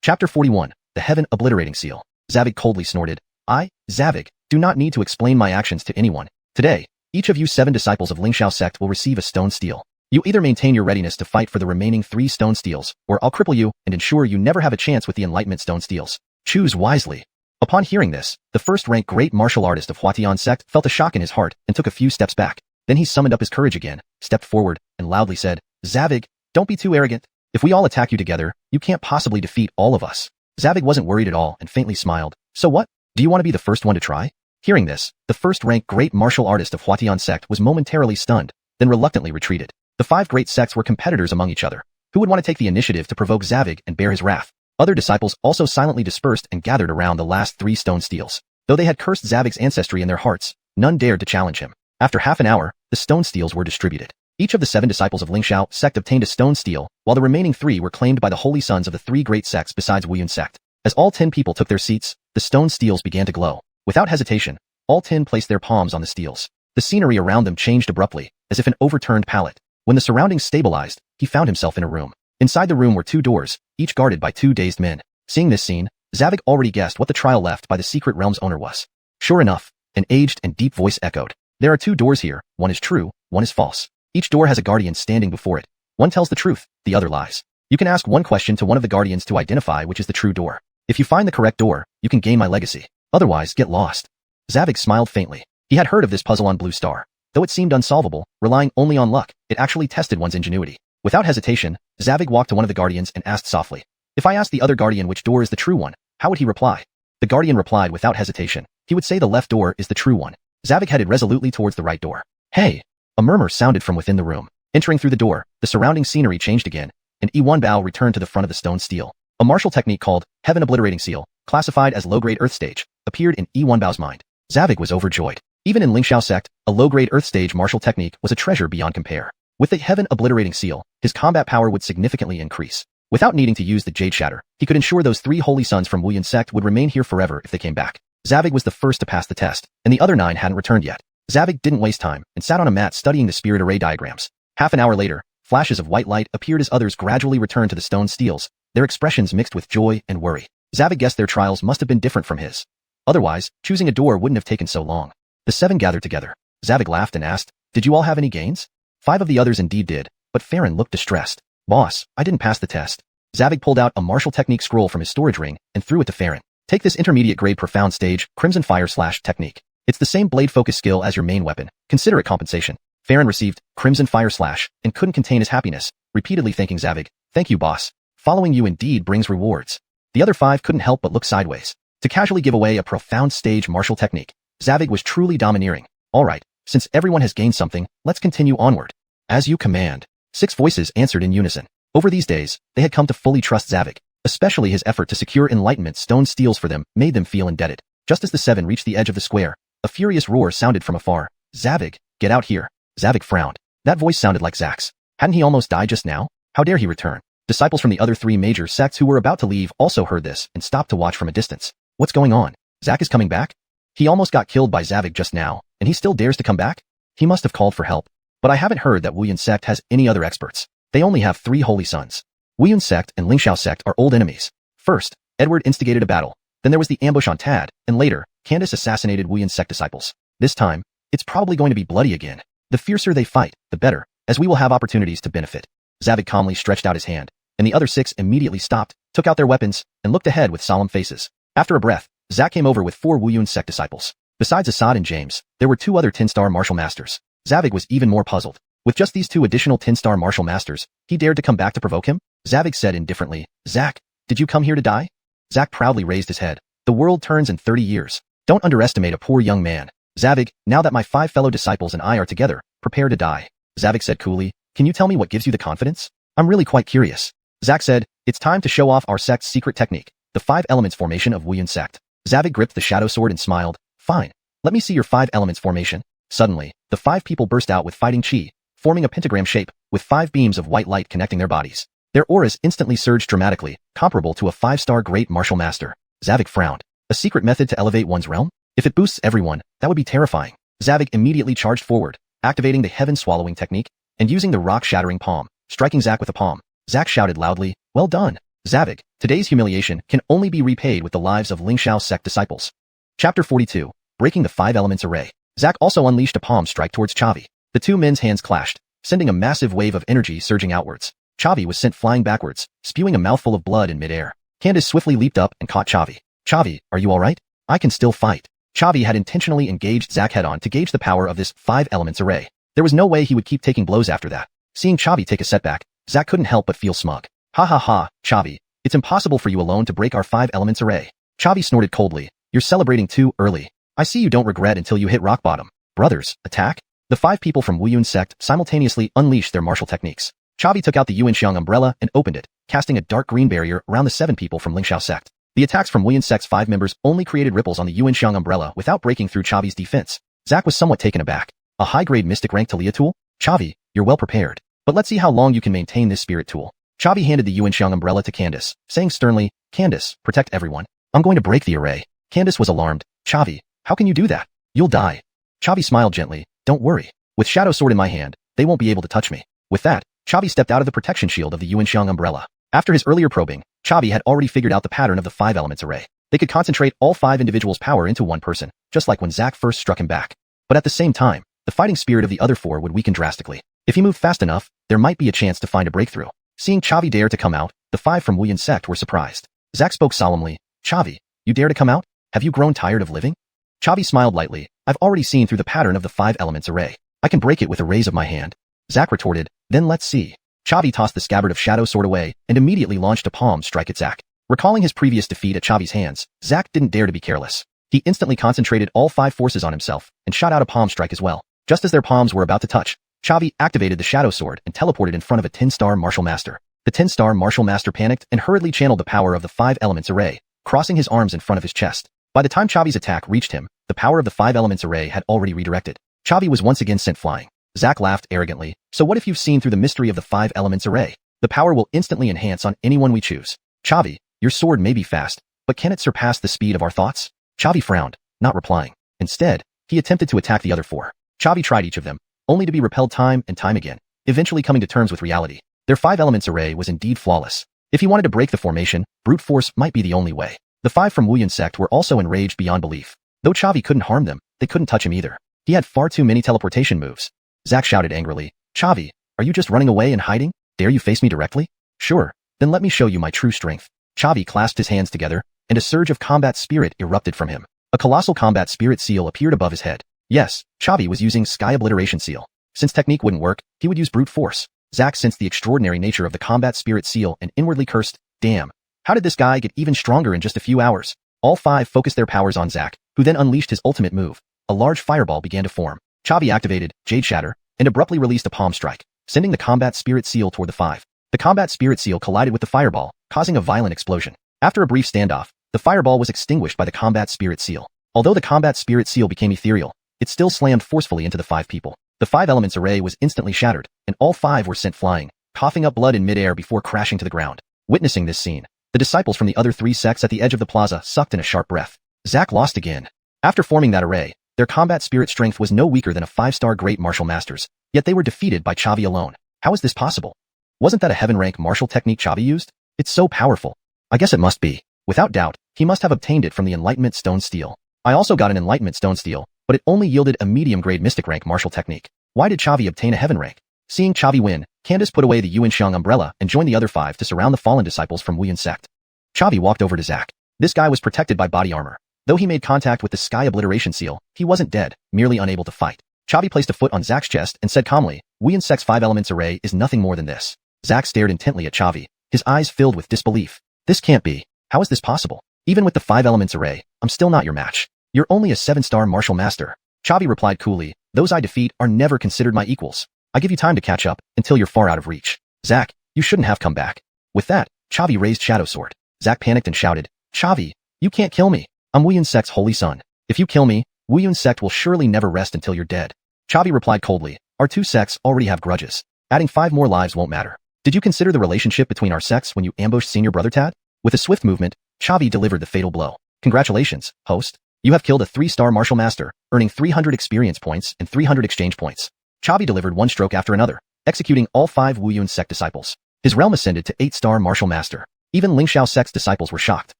Chapter 41. The Heaven Obliterating Seal. Zavig coldly snorted. I, Zavig, do not need to explain my actions to anyone. Today, each of you 7 disciples of Lingxiao sect will receive a stone steel. You either maintain your readiness to fight for the remaining 3 stone steels, or I'll cripple you and ensure you never have a chance with the enlightenment stone steels. Choose wisely. Upon hearing this, the first-rank great martial artist of Huatian sect felt a shock in his heart and took a few steps back. Then he summoned up his courage again, stepped forward, and loudly said, Zavig, don't be too arrogant. If we all attack you together, you can't possibly defeat all of us. Zavig wasn't worried at all and faintly smiled. So what? Do you want to be the first one to try? Hearing this, the first-rank great martial artist of Huatian sect was momentarily stunned, then reluctantly retreated. The 5 great sects were competitors among each other. Who would want to take the initiative to provoke Zavig and bear his wrath? Other disciples also silently dispersed and gathered around the last 3 stone steels. Though they had cursed Zavig's ancestry in their hearts, none dared to challenge him. After half an hour, the stone steels were distributed. Each of the 7 disciples of Lingxiao sect obtained a stone steel, while the remaining 3 were claimed by the holy sons of the 3 great sects besides Wuxia sect. As all 10 people took their seats, the stone steels began to glow. Without hesitation, all 10 placed their palms on the steels. The scenery around them changed abruptly, as if an overturned pallet. When the surroundings stabilized, he found himself in a room. Inside the room were 2 doors, each guarded by 2 dazed men. Seeing this scene, Zavig already guessed what the trial left by the secret realm's owner was. Sure enough, an aged and deep voice echoed. There are 2 doors here, one is true, one is false. Each door has a guardian standing before it. One tells the truth, the other lies. You can ask one question to one of the guardians to identify which is the true door. If you find the correct door, you can gain my legacy. Otherwise, get lost. Zavig smiled faintly. He had heard of this puzzle on Blue Star. Though it seemed unsolvable, relying only on luck, it actually tested one's ingenuity. Without hesitation, Zavig walked to one of the guardians and asked softly, if I asked the other guardian which door is the true one, how would he reply? The guardian replied without hesitation. He would say the left door is the true one. Zavig headed resolutely towards the right door. Hey! A murmur sounded from within the room. Entering through the door, the surrounding scenery changed again, and Xuanhuan returned to the front of the stone steel. A martial technique called Heaven Obliterating Seal, classified as low-grade earth stage, appeared in Xuanhuan's mind. Zavig was overjoyed. Even in Lingxiao sect, a low-grade earth stage martial technique was a treasure beyond compare. With the Heaven Obliterating Seal, his combat power would significantly increase. Without needing to use the Jade Shatter, he could ensure those 3 holy sons from Wuxia sect would remain here forever if they came back. Zavig was the first to pass the test, and the other 9 hadn't returned yet. Zavig didn't waste time and sat on a mat studying the spirit array diagrams. Half an hour later, flashes of white light appeared as others gradually returned to the stone steels, their expressions mixed with joy and worry. Zavig guessed their trials must have been different from his. Otherwise, choosing a door wouldn't have taken so long. The 7 gathered together. Zavig laughed and asked, "Did you all have any gains?" 5 of the others indeed did, but Farron looked distressed. "Boss, I didn't pass the test." Zavig pulled out a martial technique scroll from his storage ring and threw it to Farron. "Take this intermediate grade profound stage, Crimson Fire / technique. It's the same blade focus skill as your main weapon. Consider it compensation." Farron received Crimson Fire / and couldn't contain his happiness, repeatedly thanking Zavig. "Thank you, boss. Following you indeed brings rewards." The other 5 couldn't help but look sideways. To casually give away a profound stage martial technique, Zavig was truly domineering. "Alright, since everyone has gained something, let's continue onward." "As you command." 6 voices answered in unison. Over these days, they had come to fully trust Zavig. Especially his effort to secure enlightenment stone steals for them made them feel indebted. Just as the 7 reached the edge of the square, a furious roar sounded from afar. "Zavig, get out here." Zavig frowned. That voice sounded like Zak's. Hadn't he almost died just now? How dare he return? Disciples from the other 3 major sects who were about to leave also heard this and stopped to watch from a distance. What's going on? Zak is coming back? He almost got killed by Zavig just now, and he still dares to come back? He must have called for help. But I haven't heard that Wuxia sect has any other experts. They only have 3 holy sons. Wuxia sect and Xianxia sect are old enemies. First, Edward instigated a battle. Then there was the ambush on Tad, and later, Candace assassinated Wuxia sect disciples. This time, it's probably going to be bloody again. The fiercer they fight, the better, as we will have opportunities to benefit. Zavig calmly stretched out his hand, and the other 6 immediately stopped, took out their weapons, and looked ahead with solemn faces. After a breath, Zak came over with 4 Wuxia sect disciples. Besides Assad and James, there were 2 other 10-star martial masters. Zavig was even more puzzled. With just these 2 additional 10-star martial masters, he dared to come back to provoke him? Zavig said indifferently, "Zak, did you come here to die?" Zak proudly raised his head. "The world turns in 30 years. Don't underestimate a poor young man. Zavig, now that my 5 fellow disciples and I are together, prepare to die." Zavig said coolly, "Can you tell me what gives you the confidence? I'm really quite curious." Zak said, "It's time to show off our sect's secret technique, the 5 elements formation of Wuxia sect." Zavig gripped the shadow sword and smiled. "Fine. Let me see your 5 elements formation." Suddenly, the 5 people burst out with fighting chi, forming a pentagram shape, with 5 beams of white light connecting their bodies. Their auras instantly surged dramatically, comparable to a 5-star great martial master. Zavig frowned. A secret method to elevate one's realm? If it boosts everyone, that would be terrifying. Zavig immediately charged forward, activating the heaven-swallowing technique, and using the rock-shattering palm, striking Zak with a palm. Zak shouted loudly, "Well done, Zavig. Today's humiliation can only be repaid with the lives of Xianxia sect disciples." Chapter 42. Breaking the 5 elements array. Zak also unleashed a palm strike towards Chavi. The 2 men's hands clashed, sending a massive wave of energy surging outwards. Chavi was sent flying backwards, spewing a mouthful of blood in midair. Candace swiftly leaped up and caught Chavi. "Chavi, are you alright? I can still fight." Chavi had intentionally engaged Zak head-on to gauge the power of this 5 elements array. There was no way he would keep taking blows after that. Seeing Chavi take a setback, Zak couldn't help but feel smug. "Ha ha ha, Chavi. It's impossible for you alone to break our 5 elements array." Chavi snorted coldly. "You're celebrating too early. I see you don't regret until you hit rock bottom. Brothers, attack." The 5 people from Wuxia sect simultaneously unleashed their martial techniques. Chavi took out the Xianxia umbrella and opened it, casting a dark green barrier around the 7 people from Xianxia sect. The attacks from Wuxia sect's 5 members only created ripples on the Xianxia umbrella without breaking through Chavi's defense. Zak was somewhat taken aback. A high-grade mystic rank Talia tool? Chavi, you're well prepared. But let's see how long you can maintain this spirit tool. Chavi handed the Xianxia umbrella to Candace, saying sternly, "Candace, protect everyone. I'm going to break the array." Candace was alarmed. "Chavi, how can you do that? You'll die." Chavi smiled gently. "Don't worry. With Shadow Sword in my hand, they won't be able to touch me." With that, Chavi stepped out of the protection shield of the Xianxia umbrella. After his earlier probing, Chavi had already figured out the pattern of the 5 elements array. They could concentrate all 5 individuals' power into one person, just like when Zak first struck him back. But at the same time, the fighting spirit of the other 4 would weaken drastically. If he moved fast enough, there might be a chance to find a breakthrough. Seeing Chavi dare to come out, the 5 from Wuxia sect were surprised. Zak spoke solemnly, "Chavi, you dare to come out? Have you grown tired of living?" Chavi smiled lightly. "I've already seen through the pattern of the 5 elements array. I can break it with a raise of my hand." Zak retorted, "Then let's see." Chavi tossed the scabbard of Shadow Sword away and immediately launched a palm strike at Zak. Recalling his previous defeat at Chavi's hands, Zak didn't dare to be careless. He instantly concentrated all 5 forces on himself and shot out a palm strike as well. Just as their palms were about to touch, Chavi activated the Shadow Sword and teleported in front of a 10-star martial master. The 10-star martial master panicked and hurriedly channeled the power of the 5 elements array, crossing his arms in front of his chest. By the time Chavi's attack reached him, the power of the 5 elements array had already redirected. Chavi was once again sent flying. Zak laughed arrogantly. "So what if you've seen through the mystery of the 5 elements array? The power will instantly enhance on anyone we choose. Chavi, your sword may be fast, but can it surpass the speed of our thoughts?" Chavi frowned, not replying. Instead, he attempted to attack the other 4. Chavi tried each of them, only to be repelled time and time again, eventually coming to terms with reality. Their 5 elements array was indeed flawless. If he wanted to break the formation, brute force might be the only way. The 5 from Wuyan sect were also enraged beyond belief. Though Chavi couldn't harm them, they couldn't touch him either. He had far too many teleportation moves. Zack shouted angrily, Chavi, are you just running away and hiding? Dare you face me directly? Sure, then let me show you my true strength. Chavi clasped his hands together, and a surge of combat spirit erupted from him. A colossal combat spirit seal appeared above his head. Yes, Chavi was using Sky Obliteration Seal. Since technique wouldn't work, he would use brute force. Zack sensed the extraordinary nature of the combat spirit seal and inwardly cursed, damn. How did this guy get even stronger in just a few hours? All 5 focused their powers on Zack, who then unleashed his ultimate move. A large fireball began to form. Chavi activated Jade Shatter and abruptly released a palm strike, sending the combat spirit seal toward the 5. The combat spirit seal collided with the fireball, causing a violent explosion. After a brief standoff, the fireball was extinguished by the combat spirit seal. Although the combat spirit seal became ethereal, it still slammed forcefully into the 5 people. The 5 elements array was instantly shattered, and all 5 were sent flying, coughing up blood in midair before crashing to the ground. Witnessing this scene, the disciples from the other 3 sects at the edge of the plaza sucked in a sharp breath. Zack lost again. After forming that array, their combat spirit strength was no weaker than a 5-star great martial masters, yet they were defeated by Chavi alone. How is this possible? Wasn't that a heaven rank martial technique Chavi used? It's so powerful. I guess it must be. Without doubt, he must have obtained it from the Enlightenment Stone Steel. I also got an Enlightenment Stone Steel, but it only yielded a medium-grade mystic rank martial technique. Why did Chavi obtain a heaven rank? Seeing Chavi win, Candace put away the Yuanxiang umbrella and joined the other 5 to surround the fallen disciples from Wuyan sect. Chavi walked over to Zack. This guy was protected by body armor. Though he made contact with the Sky Obliteration Seal, he wasn't dead, merely unable to fight. Chavi placed a foot on Zack's chest and said calmly, Wuyan sect's 5 elements array is nothing more than this. Zack stared intently at Chavi, his eyes filled with disbelief. This can't be. How is this possible? Even with the 5 elements array, I'm still not your match. You're only a 7-star martial master. Chavi replied coolly, those I defeat are never considered my equals. I give you time to catch up, until you're far out of reach. Zack, you shouldn't have come back. With that, Chavi raised Shadow Sword. Zack panicked and shouted, Chavi, you can't kill me. I'm Wuyan sect's holy son. If you kill me, Wuyan sect will surely never rest until you're dead. Chavi replied coldly, our 2 sects already have grudges. Adding 5 more lives won't matter. Did you consider the relationship between our sects when you ambushed Senior Brother Tad? With a swift movement, Chavi delivered the fatal blow. Congratulations, host. You have killed a 3-star martial master, earning 300 experience points and 300 exchange points. Chavi delivered one stroke after another, executing all 5 Wuyan sect disciples. His realm ascended to 8-star martial master. Even Lingxiao sect's disciples were shocked.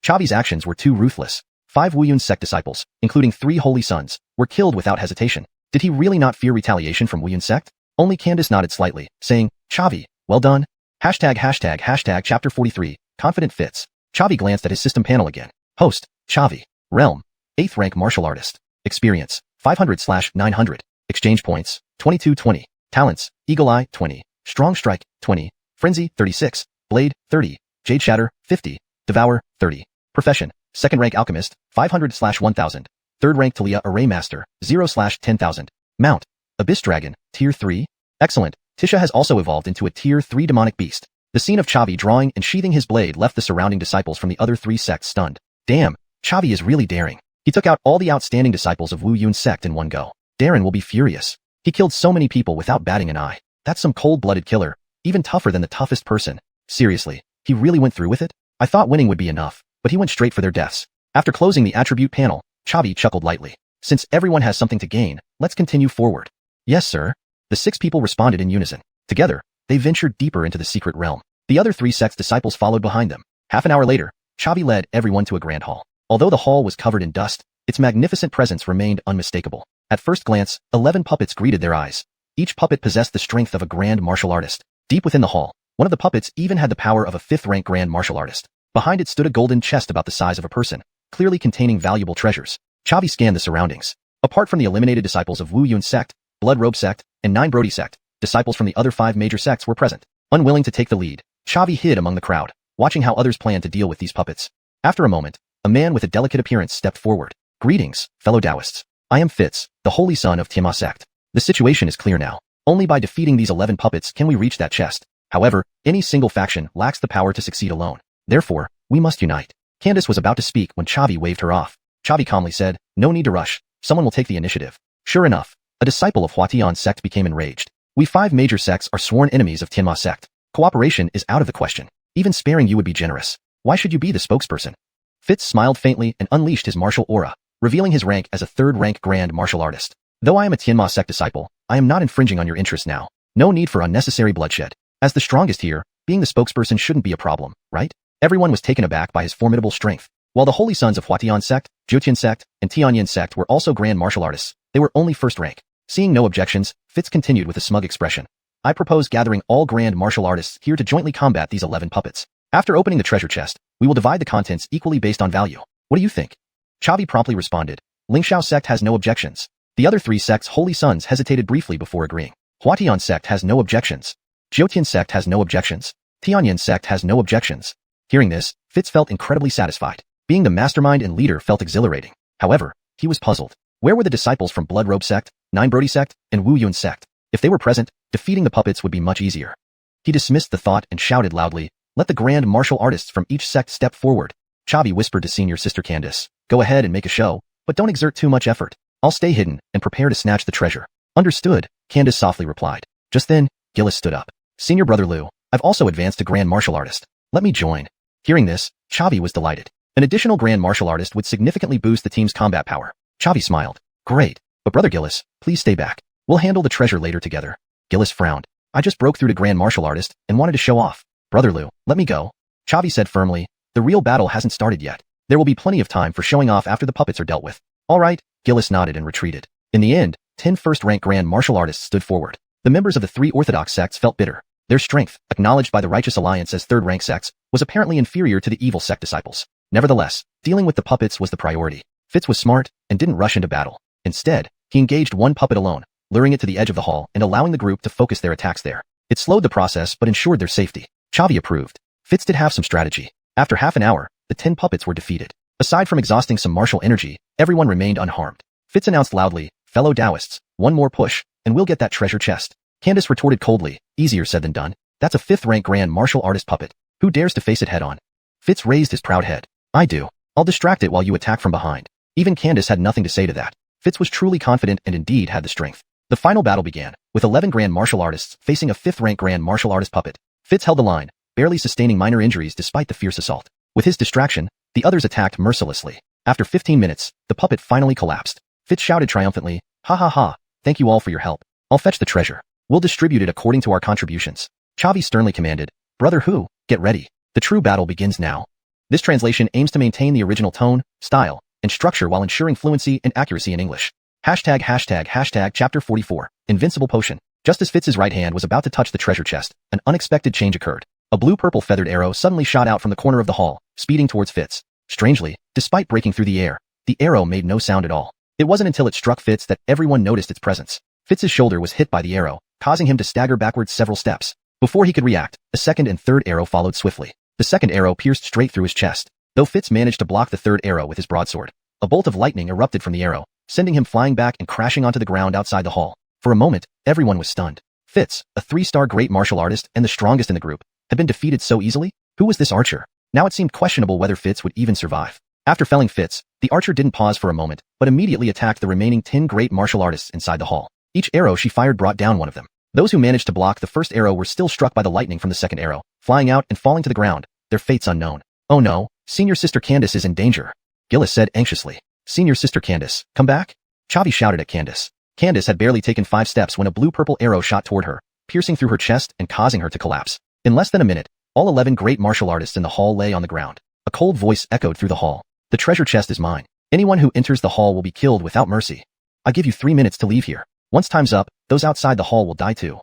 Chavi's actions were too ruthless. 5 Wuyan sect disciples, including 3 holy sons, were killed without hesitation. Did he really not fear retaliation from Wuyan sect? Only Candace nodded slightly, saying, Chavi, well done. ##### Chapter 43, Confident Fits. Chavi glanced at his system panel again. Host, Chavi. Realm, 8th rank martial artist. Experience, 500/900. Exchange points, 2220. Talents, Eagle Eye, 20. Strong Strike, 20. Frenzy, 36. Blade, 30. Jade Shatter, 50. Devour, 30. Profession, 2nd rank alchemist, 500/1000. 3rd rank Talia Array Master, 0/10,000. Mount, Abyss Dragon, Tier 3. Excellent. Tisha has also evolved into a Tier 3 demonic beast. The scene of Chavi drawing and sheathing his blade left the surrounding disciples from the other 3 sects stunned. Damn, Chavi is really daring. He took out all the outstanding disciples of Wuyan sect in one go. Darren will be furious. He killed so many people without batting an eye. That's some cold-blooded killer, even tougher than the toughest person. Seriously, he really went through with it? I thought winning would be enough, but he went straight for their deaths. After closing the attribute panel, Chavi chuckled lightly. Since everyone has something to gain, let's continue forward. Yes, sir. The 6 people responded in unison. Together, they ventured deeper into the secret realm. The other 3 sects disciples followed behind them. Half an hour later, Chavi led everyone to a grand hall. Although the hall was covered in dust, its magnificent presence remained unmistakable. At first glance, 11 puppets greeted their eyes. Each puppet possessed the strength of a grand martial artist. Deep within the hall, one of the puppets even had the power of a 5th rank grand martial artist. Behind it stood a golden chest about the size of a person, clearly containing valuable treasures. Chavi scanned the surroundings. Apart from the eliminated disciples of Wuyan sect, Blood Robe sect, and 9 Brody sect, disciples from the other 5 major sects were present. Unwilling to take the lead, Chavi hid among the crowd, watching how others planned to deal with these puppets. After a moment, a man with a delicate appearance stepped forward. Greetings, fellow Taoists. I am Fitz, the holy son of Tianma sect. The situation is clear now. Only by defeating these 11 puppets can we reach that chest. However, any single faction lacks the power to succeed alone. Therefore, we must unite. Candace was about to speak when Chavi waved her off. Chavi calmly said, no need to rush. Someone will take the initiative. Sure enough, a disciple of Huatian sect became enraged. We 5 major sects are sworn enemies of Tianma sect. Cooperation is out of the question. Even sparing you would be generous. Why should you be the spokesperson? Fitz smiled faintly and unleashed his martial aura, revealing his rank as a 3rd rank grand martial artist. Though I am a Tianma sect disciple, I am not infringing on your interests now. No need for unnecessary bloodshed. As the strongest here, being the spokesperson shouldn't be a problem, right? Everyone was taken aback by his formidable strength. While the Holy Sons of Huatian sect, Zhoutian sect, and Tianyin sect were also grand martial artists, they were only first rank. Seeing no objections, Fitz continued with a smug expression. I propose gathering all grand martial artists here to jointly combat these 11 puppets. After opening the treasure chest, we will divide the contents equally based on value. What do you think? Chavi promptly responded. Lingxiao sect has no objections. The other 3 sects' Holy Sons hesitated briefly before agreeing. Huatian sect has no objections. Zhoutian sect has no objections. Tianyin sect has no objections. Hearing this, Fitz felt incredibly satisfied. Being the mastermind and leader felt exhilarating. However, he was puzzled. Where were the disciples from Blood Robe sect, Nine Brody sect, and Wu Yun sect? If they were present, defeating the puppets would be much easier. He dismissed the thought and shouted loudly, let the grand martial artists from each sect step forward. Chavi whispered to senior sister Candace, go ahead and make a show, but don't exert too much effort. I'll stay hidden and prepare to snatch the treasure. Understood, Candace softly replied. Just then, Gillis stood up. Senior brother Lou, I've also advanced to grand martial artist. Let me join. Hearing this, Chavi was delighted. An additional grand martial artist would significantly boost the team's combat power. Chavi smiled. Great, but brother Gillis, please stay back. We'll handle the treasure later together. Gillis frowned. I just broke through to grand martial artist and wanted to show off. Brother Lou, let me go. Chavi said firmly, the real battle hasn't started yet. There will be plenty of time for showing off after the puppets are dealt with. All right, Gillis nodded and retreated. In the end, 10 first-rank grand martial artists stood forward. The members of the 3 orthodox sects felt bitter. Their strength, acknowledged by the Righteous Alliance as third-rank sects, was apparently inferior to the evil sect disciples. Nevertheless, dealing with the puppets was the priority. Fitz was smart and didn't rush into battle. Instead, he engaged one puppet alone, luring it to the edge of the hall and allowing the group to focus their attacks there. It slowed the process but ensured their safety. Chavi approved. Fitz did have some strategy. After half an hour, the 10 puppets were defeated. Aside from exhausting some martial energy, everyone remained unharmed. Fitz announced loudly, fellow Taoists, one more push, and we'll get that treasure chest. Candace retorted coldly, easier said than done. That's a 5th-rank grand martial artist puppet. Who dares to face it head-on? Fitz raised his proud head. I do. I'll distract it while you attack from behind. Even Candace had nothing to say to that. Fitz was truly confident and indeed had the strength. The final battle began, with 11 grand martial artists facing a 5th-rank grand martial artist puppet. Fitz held the line, barely sustaining minor injuries despite the fierce assault. With his distraction, the others attacked mercilessly. After 15 minutes, the puppet finally collapsed. Fitz shouted triumphantly, ha ha ha, thank you all for your help. I'll fetch the treasure. We'll distribute it according to our contributions. Chavi sternly commanded, Brother Hu, get ready. The true battle begins now. This translation aims to maintain the original tone, style, and structure while ensuring fluency and accuracy in English. ####Chapter 44, Invincible Potion. Just as Fitz's right hand was about to touch the treasure chest, an unexpected change occurred. A blue-purple feathered arrow suddenly shot out from the corner of the hall, speeding towards Fitz. Strangely, despite breaking through the air, the arrow made no sound at all. It wasn't until it struck Fitz that everyone noticed its presence. Fitz's shoulder was hit by the arrow, causing him to stagger backwards several steps. Before he could react, a second and third arrow followed swiftly. The second arrow pierced straight through his chest. Though Fitz managed to block the third arrow with his broadsword, a bolt of lightning erupted from the arrow, sending him flying back and crashing onto the ground outside the hall. For a moment, everyone was stunned. Fitz, a 3-star great martial artist and the strongest in the group, had been defeated so easily? Who was this archer? Now it seemed questionable whether Fitz would even survive. After felling Fitz, the archer didn't pause for a moment, but immediately attacked the remaining 10 great martial artists inside the hall. Each arrow she fired brought down one of them. Those who managed to block the first arrow were still struck by the lightning from the second arrow, flying out and falling to the ground, their fates unknown. Oh no, Senior Sister Candace is in danger. Gillis said anxiously. Senior Sister Candace, come back? Chavi shouted at Candace. Candace had barely taken 5 steps when a blue-purple arrow shot toward her, piercing through her chest and causing her to collapse. In less than a minute, all 11 great martial artists in the hall lay on the ground. A cold voice echoed through the hall. The treasure chest is mine. Anyone who enters the hall will be killed without mercy. I give you 3 minutes to leave here. Once time's up, those outside the hall will die too.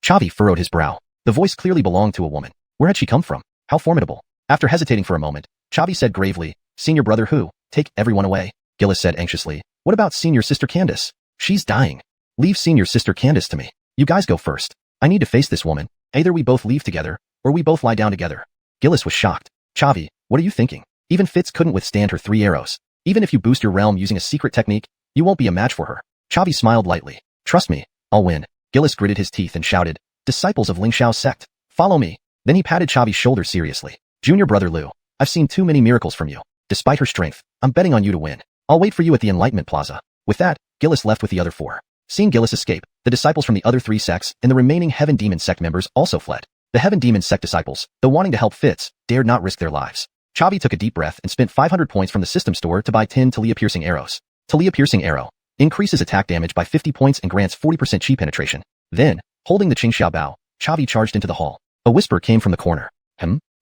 Chavi furrowed his brow. The voice clearly belonged to a woman. Where had she come from? How formidable. After hesitating for a moment, Chavi said gravely, Senior Brother Hu, take everyone away. Gillis said anxiously, what about Senior Sister Candace? She's dying. Leave Senior Sister Candace to me. You guys go first. I need to face this woman. Either we both leave together, or we both lie down together. Gillis was shocked. Chavi, what are you thinking? Even Fitz couldn't withstand her 3 arrows. Even if you boost your realm using a secret technique, you won't be a match for her. Chavi smiled lightly. Trust me, I'll win. Gillis gritted his teeth and shouted, Disciples of Lingxiao's sect, follow me. Then he patted Chavi's shoulder seriously. Junior Brother Lou, I've seen too many miracles from you. Despite her strength, I'm betting on you to win. I'll wait for you at the Enlightenment Plaza. With that, Gillis left with the other 4. Seeing Gillis escape, the disciples from the other 3 sects and the remaining Heaven Demon sect members also fled. The Heaven Demon sect disciples, though wanting to help Fitz, dared not risk their lives. Chavi took a deep breath and spent 500 points from the system store to buy 10 Talia piercing arrows. Talia piercing arrow increases attack damage by 50 points and grants 40% chi penetration. Then, holding the Xianxia bow, Chavi charged into the hall. A whisper came from the corner.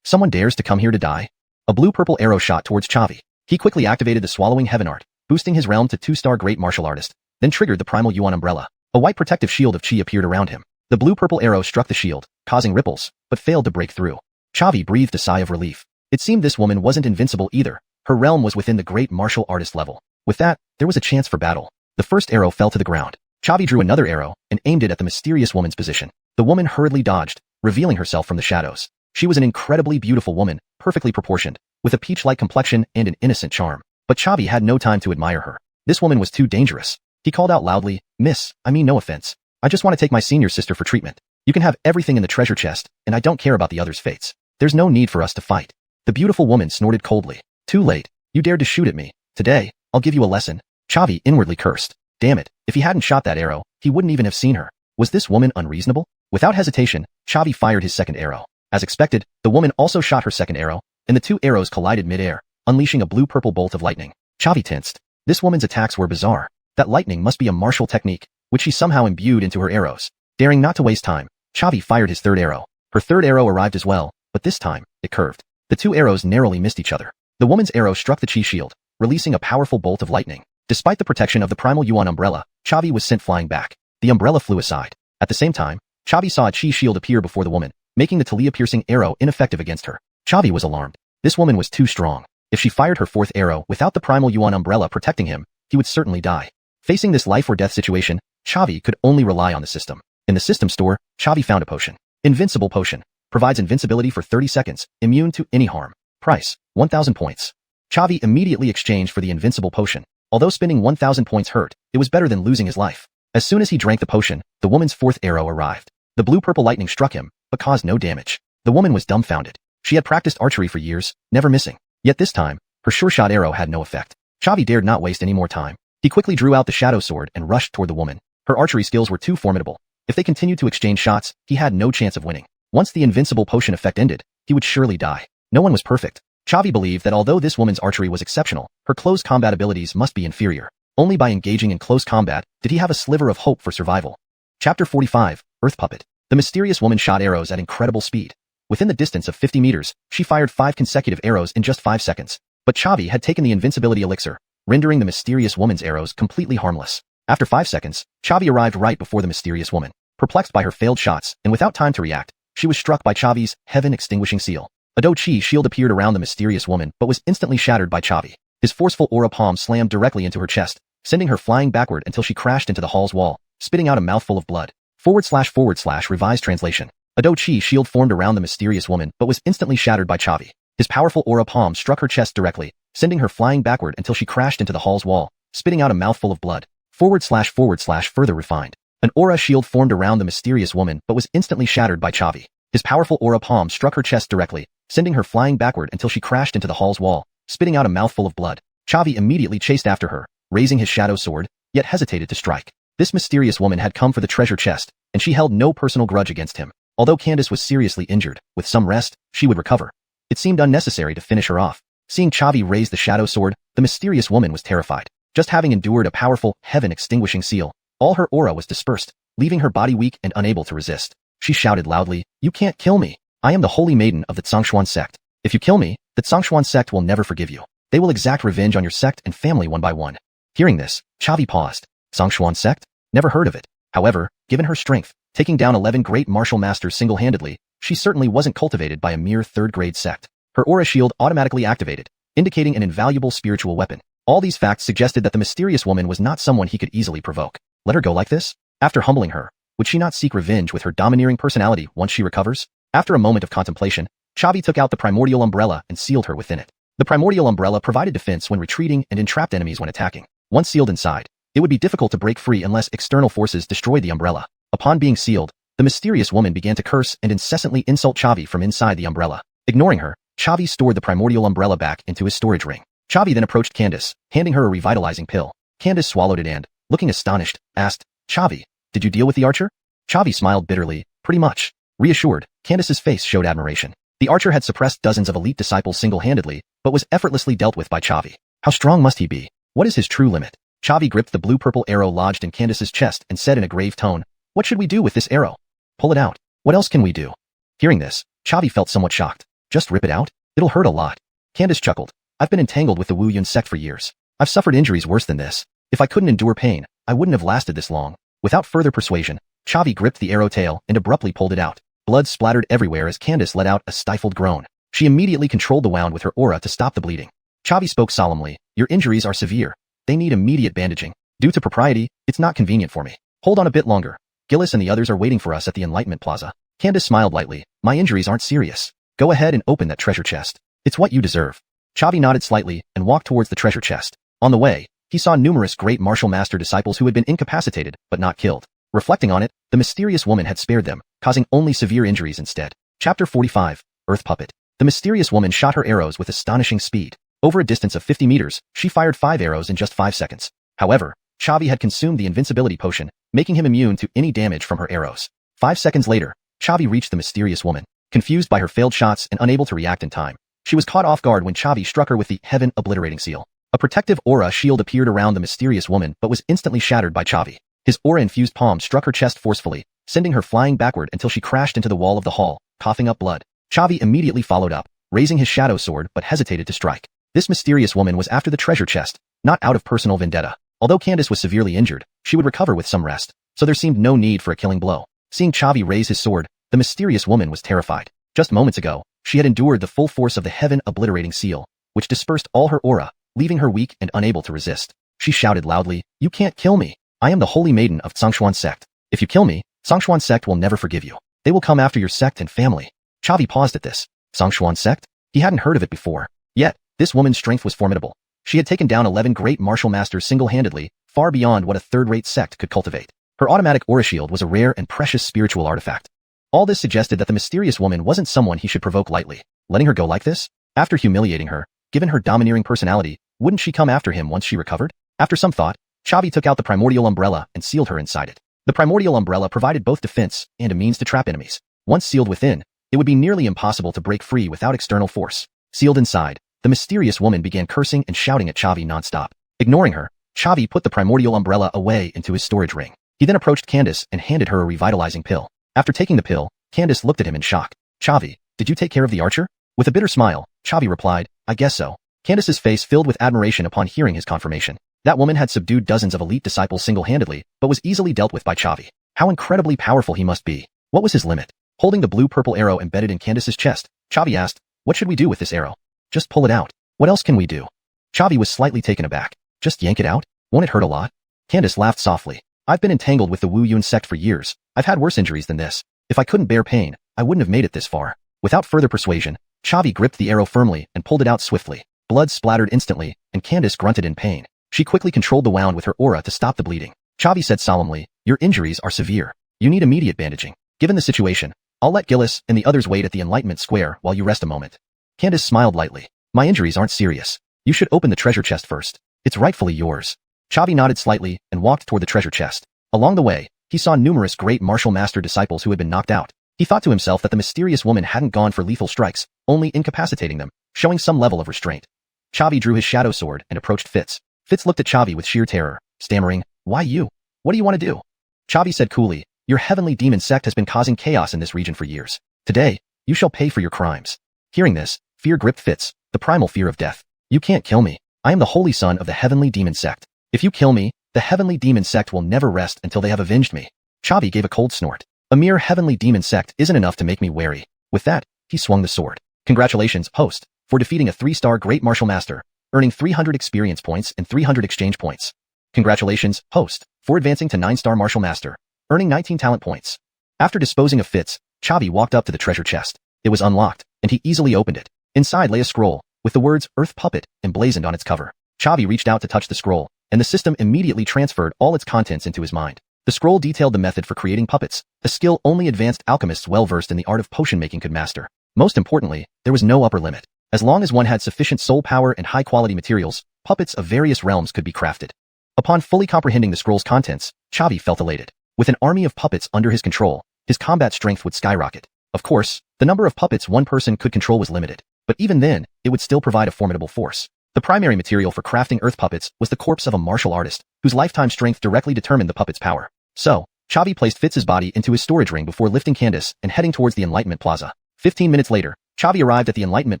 Someone dares to come here to die? A blue-purple arrow shot towards Chavi. He quickly activated the swallowing heaven art, boosting his realm to 2-star great martial artist, then triggered the primal yuan umbrella. A white protective shield of chi appeared around him. The blue-purple arrow struck the shield, causing ripples, but failed to break through. Chavi breathed a sigh of relief. It seemed this woman wasn't invincible either. Her realm was within the great martial artist level. With that, there was a chance for battle. The first arrow fell to the ground. Chavi drew another arrow and aimed it at the mysterious woman's position. The woman hurriedly dodged, revealing herself from the shadows. She was an incredibly beautiful woman, perfectly proportioned, with a peach-like complexion and an innocent charm. But Chavi had no time to admire her. This woman was too dangerous. He called out loudly, "Miss, I mean no offense. I just want to take my senior sister for treatment. You can have everything in the treasure chest, and I don't care about the others' fates. There's no need for us to fight." The beautiful woman snorted coldly. "Too late. You dared to shoot at me. Today, I'll give you a lesson." Chavi inwardly cursed. Damn it, if he hadn't shot that arrow, he wouldn't even have seen her. Was this woman unreasonable? Without hesitation, Chavi fired his second arrow. As expected, the woman also shot her second arrow, and the two arrows collided mid-air, unleashing a blue-purple bolt of lightning. Chavi tensed. This woman's attacks were bizarre. That lightning must be a martial technique, which she somehow imbued into her arrows. Daring not to waste time, Chavi fired his third arrow. Her third arrow arrived as well, but this time, it curved. The two arrows narrowly missed each other. The woman's arrow struck the chi shield, releasing a powerful bolt of lightning. Despite the protection of the primal yuan umbrella, Chavi was sent flying back. The umbrella flew aside. At the same time, Chavi saw a chi shield appear before the woman, making the Talia-piercing arrow ineffective against her. Chavi was alarmed. This woman was too strong. If she fired her fourth arrow without the primal yuan umbrella protecting him, he would certainly die. Facing this life-or-death situation, Chavi could only rely on the system. In the system store, Chavi found a potion. Invincible potion. Provides invincibility for 30 seconds, immune to any harm. Price, 1,000 points. Chavi immediately exchanged for the invincible potion. Although spending 1,000 points hurt, it was better than losing his life. As soon as he drank the potion, the woman's fourth arrow arrived. The blue-purple lightning struck him, but caused no damage. The woman was dumbfounded. She had practiced archery for years, never missing. Yet this time, her sure-shot arrow had no effect. Chavi dared not waste any more time. He quickly drew out the shadow sword and rushed toward the woman. Her archery skills were too formidable. If they continued to exchange shots, he had no chance of winning. Once the invincible potion effect ended, he would surely die. No one was perfect. Chavi believed that although this woman's archery was exceptional, her close combat abilities must be inferior. Only by engaging in close combat did he have a sliver of hope for survival. Chapter 45, Earth Puppet. The mysterious woman shot arrows at incredible speed. Within the distance of 50 meters, she fired 5 consecutive arrows in just 5 seconds. But Chavi had taken the invincibility elixir, rendering the mysterious woman's arrows completely harmless. After 5 seconds, Chavi arrived right before the mysterious woman. Perplexed by her failed shots, and without time to react, she was struck by Chavi's heaven-extinguishing seal. A do-chi shield appeared around the mysterious woman but was instantly shattered by Chavi. His forceful aura palm slammed directly into her chest, sending her flying backward until she crashed into the hall's wall, spitting out a mouthful of blood. / revised translation. A do-chi shield formed around the mysterious woman but was instantly shattered by Chavi. His powerful aura palm struck her chest directly, sending her flying backward until she crashed into the hall's wall, spitting out a mouthful of blood. / further refined. An aura shield formed around the mysterious woman but was instantly shattered by Chavi. His powerful aura palm struck her chest directly, sending her flying backward until she crashed into the hall's wall, spitting out a mouthful of blood. Chavi immediately chased after her, raising his shadow sword, yet hesitated to strike. This mysterious woman had come for the treasure chest, and she held no personal grudge against him. Although Candace was seriously injured, with some rest, she would recover. It seemed unnecessary to finish her off. Seeing Chavi raise the shadow sword, the mysterious woman was terrified. Just having endured a powerful, heaven-extinguishing seal, all her aura was dispersed, leaving her body weak and unable to resist. She shouted loudly, "You can't kill me! I am the holy maiden of the Xuanhuan sect. If you kill me, the Xuanhuan sect will never forgive you. They will exact revenge on your sect and family one by one." Hearing this, Chavi paused. Xuanhuan sect? Never heard of it. However, given her strength, taking down 11 great martial masters single-handedly, she certainly wasn't cultivated by a mere third-grade sect. Her aura shield automatically activated, indicating an invaluable spiritual weapon. All these facts suggested that the mysterious woman was not someone he could easily provoke. Let her go like this? After humbling her, would she not seek revenge with her domineering personality once she recovers? After a moment of contemplation, Chavi took out the primordial umbrella and sealed her within it. The primordial umbrella provided defense when retreating and entrapped enemies when attacking. Once sealed inside, it would be difficult to break free unless external forces destroyed the umbrella. Upon being sealed, the mysterious woman began to curse and incessantly insult Chavi from inside the umbrella. Ignoring her, Chavi stored the primordial umbrella back into his storage ring. Chavi then approached Candace, handing her a revitalizing pill. Candace swallowed it and, looking astonished, asked, "Chavi, did you deal with the archer?" Chavi smiled bitterly, "Pretty much." Reassured, Candace's face showed admiration. The archer had suppressed dozens of elite disciples single-handedly, but was effortlessly dealt with by Chavi. How strong must he be? What is his true limit? Chavi gripped the blue-purple arrow lodged in Candace's chest and said in a grave tone, "What should we do with this arrow?" "Pull it out. What else can we do?" Hearing this, Chavi felt somewhat shocked. "Just rip it out? It'll hurt a lot." Candace chuckled. I've been entangled with the Wuxia sect for years. I've suffered injuries worse than this. If I couldn't endure pain, I wouldn't have lasted this long. Without further persuasion, Chavi gripped the arrow tail and abruptly pulled it out. Blood splattered everywhere as Candace let out a stifled groan. She immediately controlled the wound with her aura to stop the bleeding. Chavi spoke solemnly, "Your injuries are severe. They need immediate bandaging. Due to propriety, it's not convenient for me. Hold on a bit longer. Gillis and the others are waiting for us at the Enlightenment Plaza." Candace smiled lightly. "My injuries aren't serious. Go ahead and open that treasure chest. It's what you deserve." Chavi nodded slightly and walked towards the treasure chest. On the way, he saw numerous great martial master disciples who had been incapacitated but not killed. Reflecting on it, the mysterious woman had spared them, causing only severe injuries instead. Chapter 45, Earth Puppet. The mysterious woman shot her arrows with astonishing speed. Over a distance of 50 meters, she fired 5 arrows in just 5 seconds. However, Chavi had consumed the invincibility potion, making him immune to any damage from her arrows. 5 seconds later, Chavi reached the mysterious woman. Confused by her failed shots and unable to react in time, she was caught off guard when Chavi struck her with the Heaven Obliterating Seal. A protective aura shield appeared around the mysterious woman but was instantly shattered by Chavi. His aura-infused palm struck her chest forcefully, sending her flying backward until she crashed into the wall of the hall, coughing up blood. Chavi immediately followed up, raising his shadow sword but hesitated to strike. This mysterious woman was after the treasure chest, not out of personal vendetta. Although Candace was severely injured, she would recover with some rest, so there seemed no need for a killing blow. Seeing Chavi raise his sword, the mysterious woman was terrified. Just moments ago, she had endured the full force of the Heaven Obliterating Seal, which dispersed all her aura, leaving her weak and unable to resist. She shouted loudly, "You can't kill me! I am the holy maiden of Xuanhuan sect. If you kill me, Xuanhuan sect will never forgive you. They will come after your sect and family." Chavi paused at this. Xuanhuan sect? He hadn't heard of it before. Yet, this woman's strength was formidable. She had taken down 11 great martial masters single-handedly, far beyond what a third-rate sect could cultivate. Her automatic aura shield was a rare and precious spiritual artifact. All this suggested that the mysterious woman wasn't someone he should provoke lightly. Letting her go like this? After humiliating her, given her domineering personality, wouldn't she come after him once she recovered? After some thought, Chavi took out the primordial umbrella and sealed her inside it. The primordial umbrella provided both defense and a means to trap enemies. Once sealed within, it would be nearly impossible to break free without external force. Sealed inside, the mysterious woman began cursing and shouting at Chavi non-stop. Ignoring her, Chavi put the primordial umbrella away into his storage ring. He then approached Candace and handed her a revitalizing pill. After taking the pill, Candace looked at him in shock. "Chavi, did you take care of the archer?" With a bitter smile, Chavi replied, "I guess so." Candace's face filled with admiration upon hearing his confirmation. That woman had subdued dozens of elite disciples single-handedly, but was easily dealt with by Chavi. How incredibly powerful he must be. What was his limit? Holding the blue-purple arrow embedded in Candace's chest, Chavi asked, "What should we do with this arrow?" "Just pull it out. What else can we do?" Chavi was slightly taken aback. "Just yank it out? Won't it hurt a lot?" Candace laughed softly. "I've been entangled with the Wuxia sect for years. I've had worse injuries than this. If I couldn't bear pain, I wouldn't have made it this far." Without further persuasion, Chavi gripped the arrow firmly and pulled it out swiftly. Blood splattered instantly, and Candace grunted in pain. She quickly controlled the wound with her aura to stop the bleeding. Chavi said solemnly, "Your injuries are severe. You need immediate bandaging. Given the situation, I'll let Gillis and the others wait at the Enlightenment Square while you rest a moment." Candace smiled lightly. "My injuries aren't serious. You should open the treasure chest first. It's rightfully yours." Chavi nodded slightly and walked toward the treasure chest. Along the way, he saw numerous great martial master disciples who had been knocked out. He thought to himself that the mysterious woman hadn't gone for lethal strikes, only incapacitating them, showing some level of restraint. Chavi drew his shadow sword and approached Fitz. Fitz looked at Chavi with sheer terror, stammering, "Why you? What do you want to do?" Chavi said coolly, "Your heavenly demon sect has been causing chaos in this region for years. Today, you shall pay for your crimes." Hearing this, fear gripped Fitz, the primal fear of death. "You can't kill me. I am the holy son of the heavenly demon sect. If you kill me, the heavenly demon sect will never rest until they have avenged me." Chavi gave a cold snort. "A mere heavenly demon sect isn't enough to make me wary." With that, he swung the sword. "Congratulations, host, for defeating a 3-star great martial master, earning 300 experience points and 300 exchange points. Congratulations, host, for advancing to 9-star martial master, earning 19 talent points." After disposing of Fitz, Chavi walked up to the treasure chest. It was unlocked, and he easily opened it. Inside lay a scroll, with the words Earth Puppet emblazoned on its cover. Chavi reached out to touch the scroll, and the system immediately transferred all its contents into his mind. The scroll detailed the method for creating puppets, a skill only advanced alchemists well-versed in the art of potion-making could master. Most importantly, there was no upper limit. As long as one had sufficient soul power and high-quality materials, puppets of various realms could be crafted. Upon fully comprehending the scroll's contents, Chavi felt elated. With an army of puppets under his control, his combat strength would skyrocket. Of course, the number of puppets one person could control was limited, but even then, it would still provide a formidable force. The primary material for crafting earth puppets was the corpse of a martial artist, whose lifetime strength directly determined the puppet's power. So, Chavi placed Fitz's body into his storage ring before lifting Candace and heading towards the Enlightenment Plaza. 15 minutes later, Chavi arrived at the Enlightenment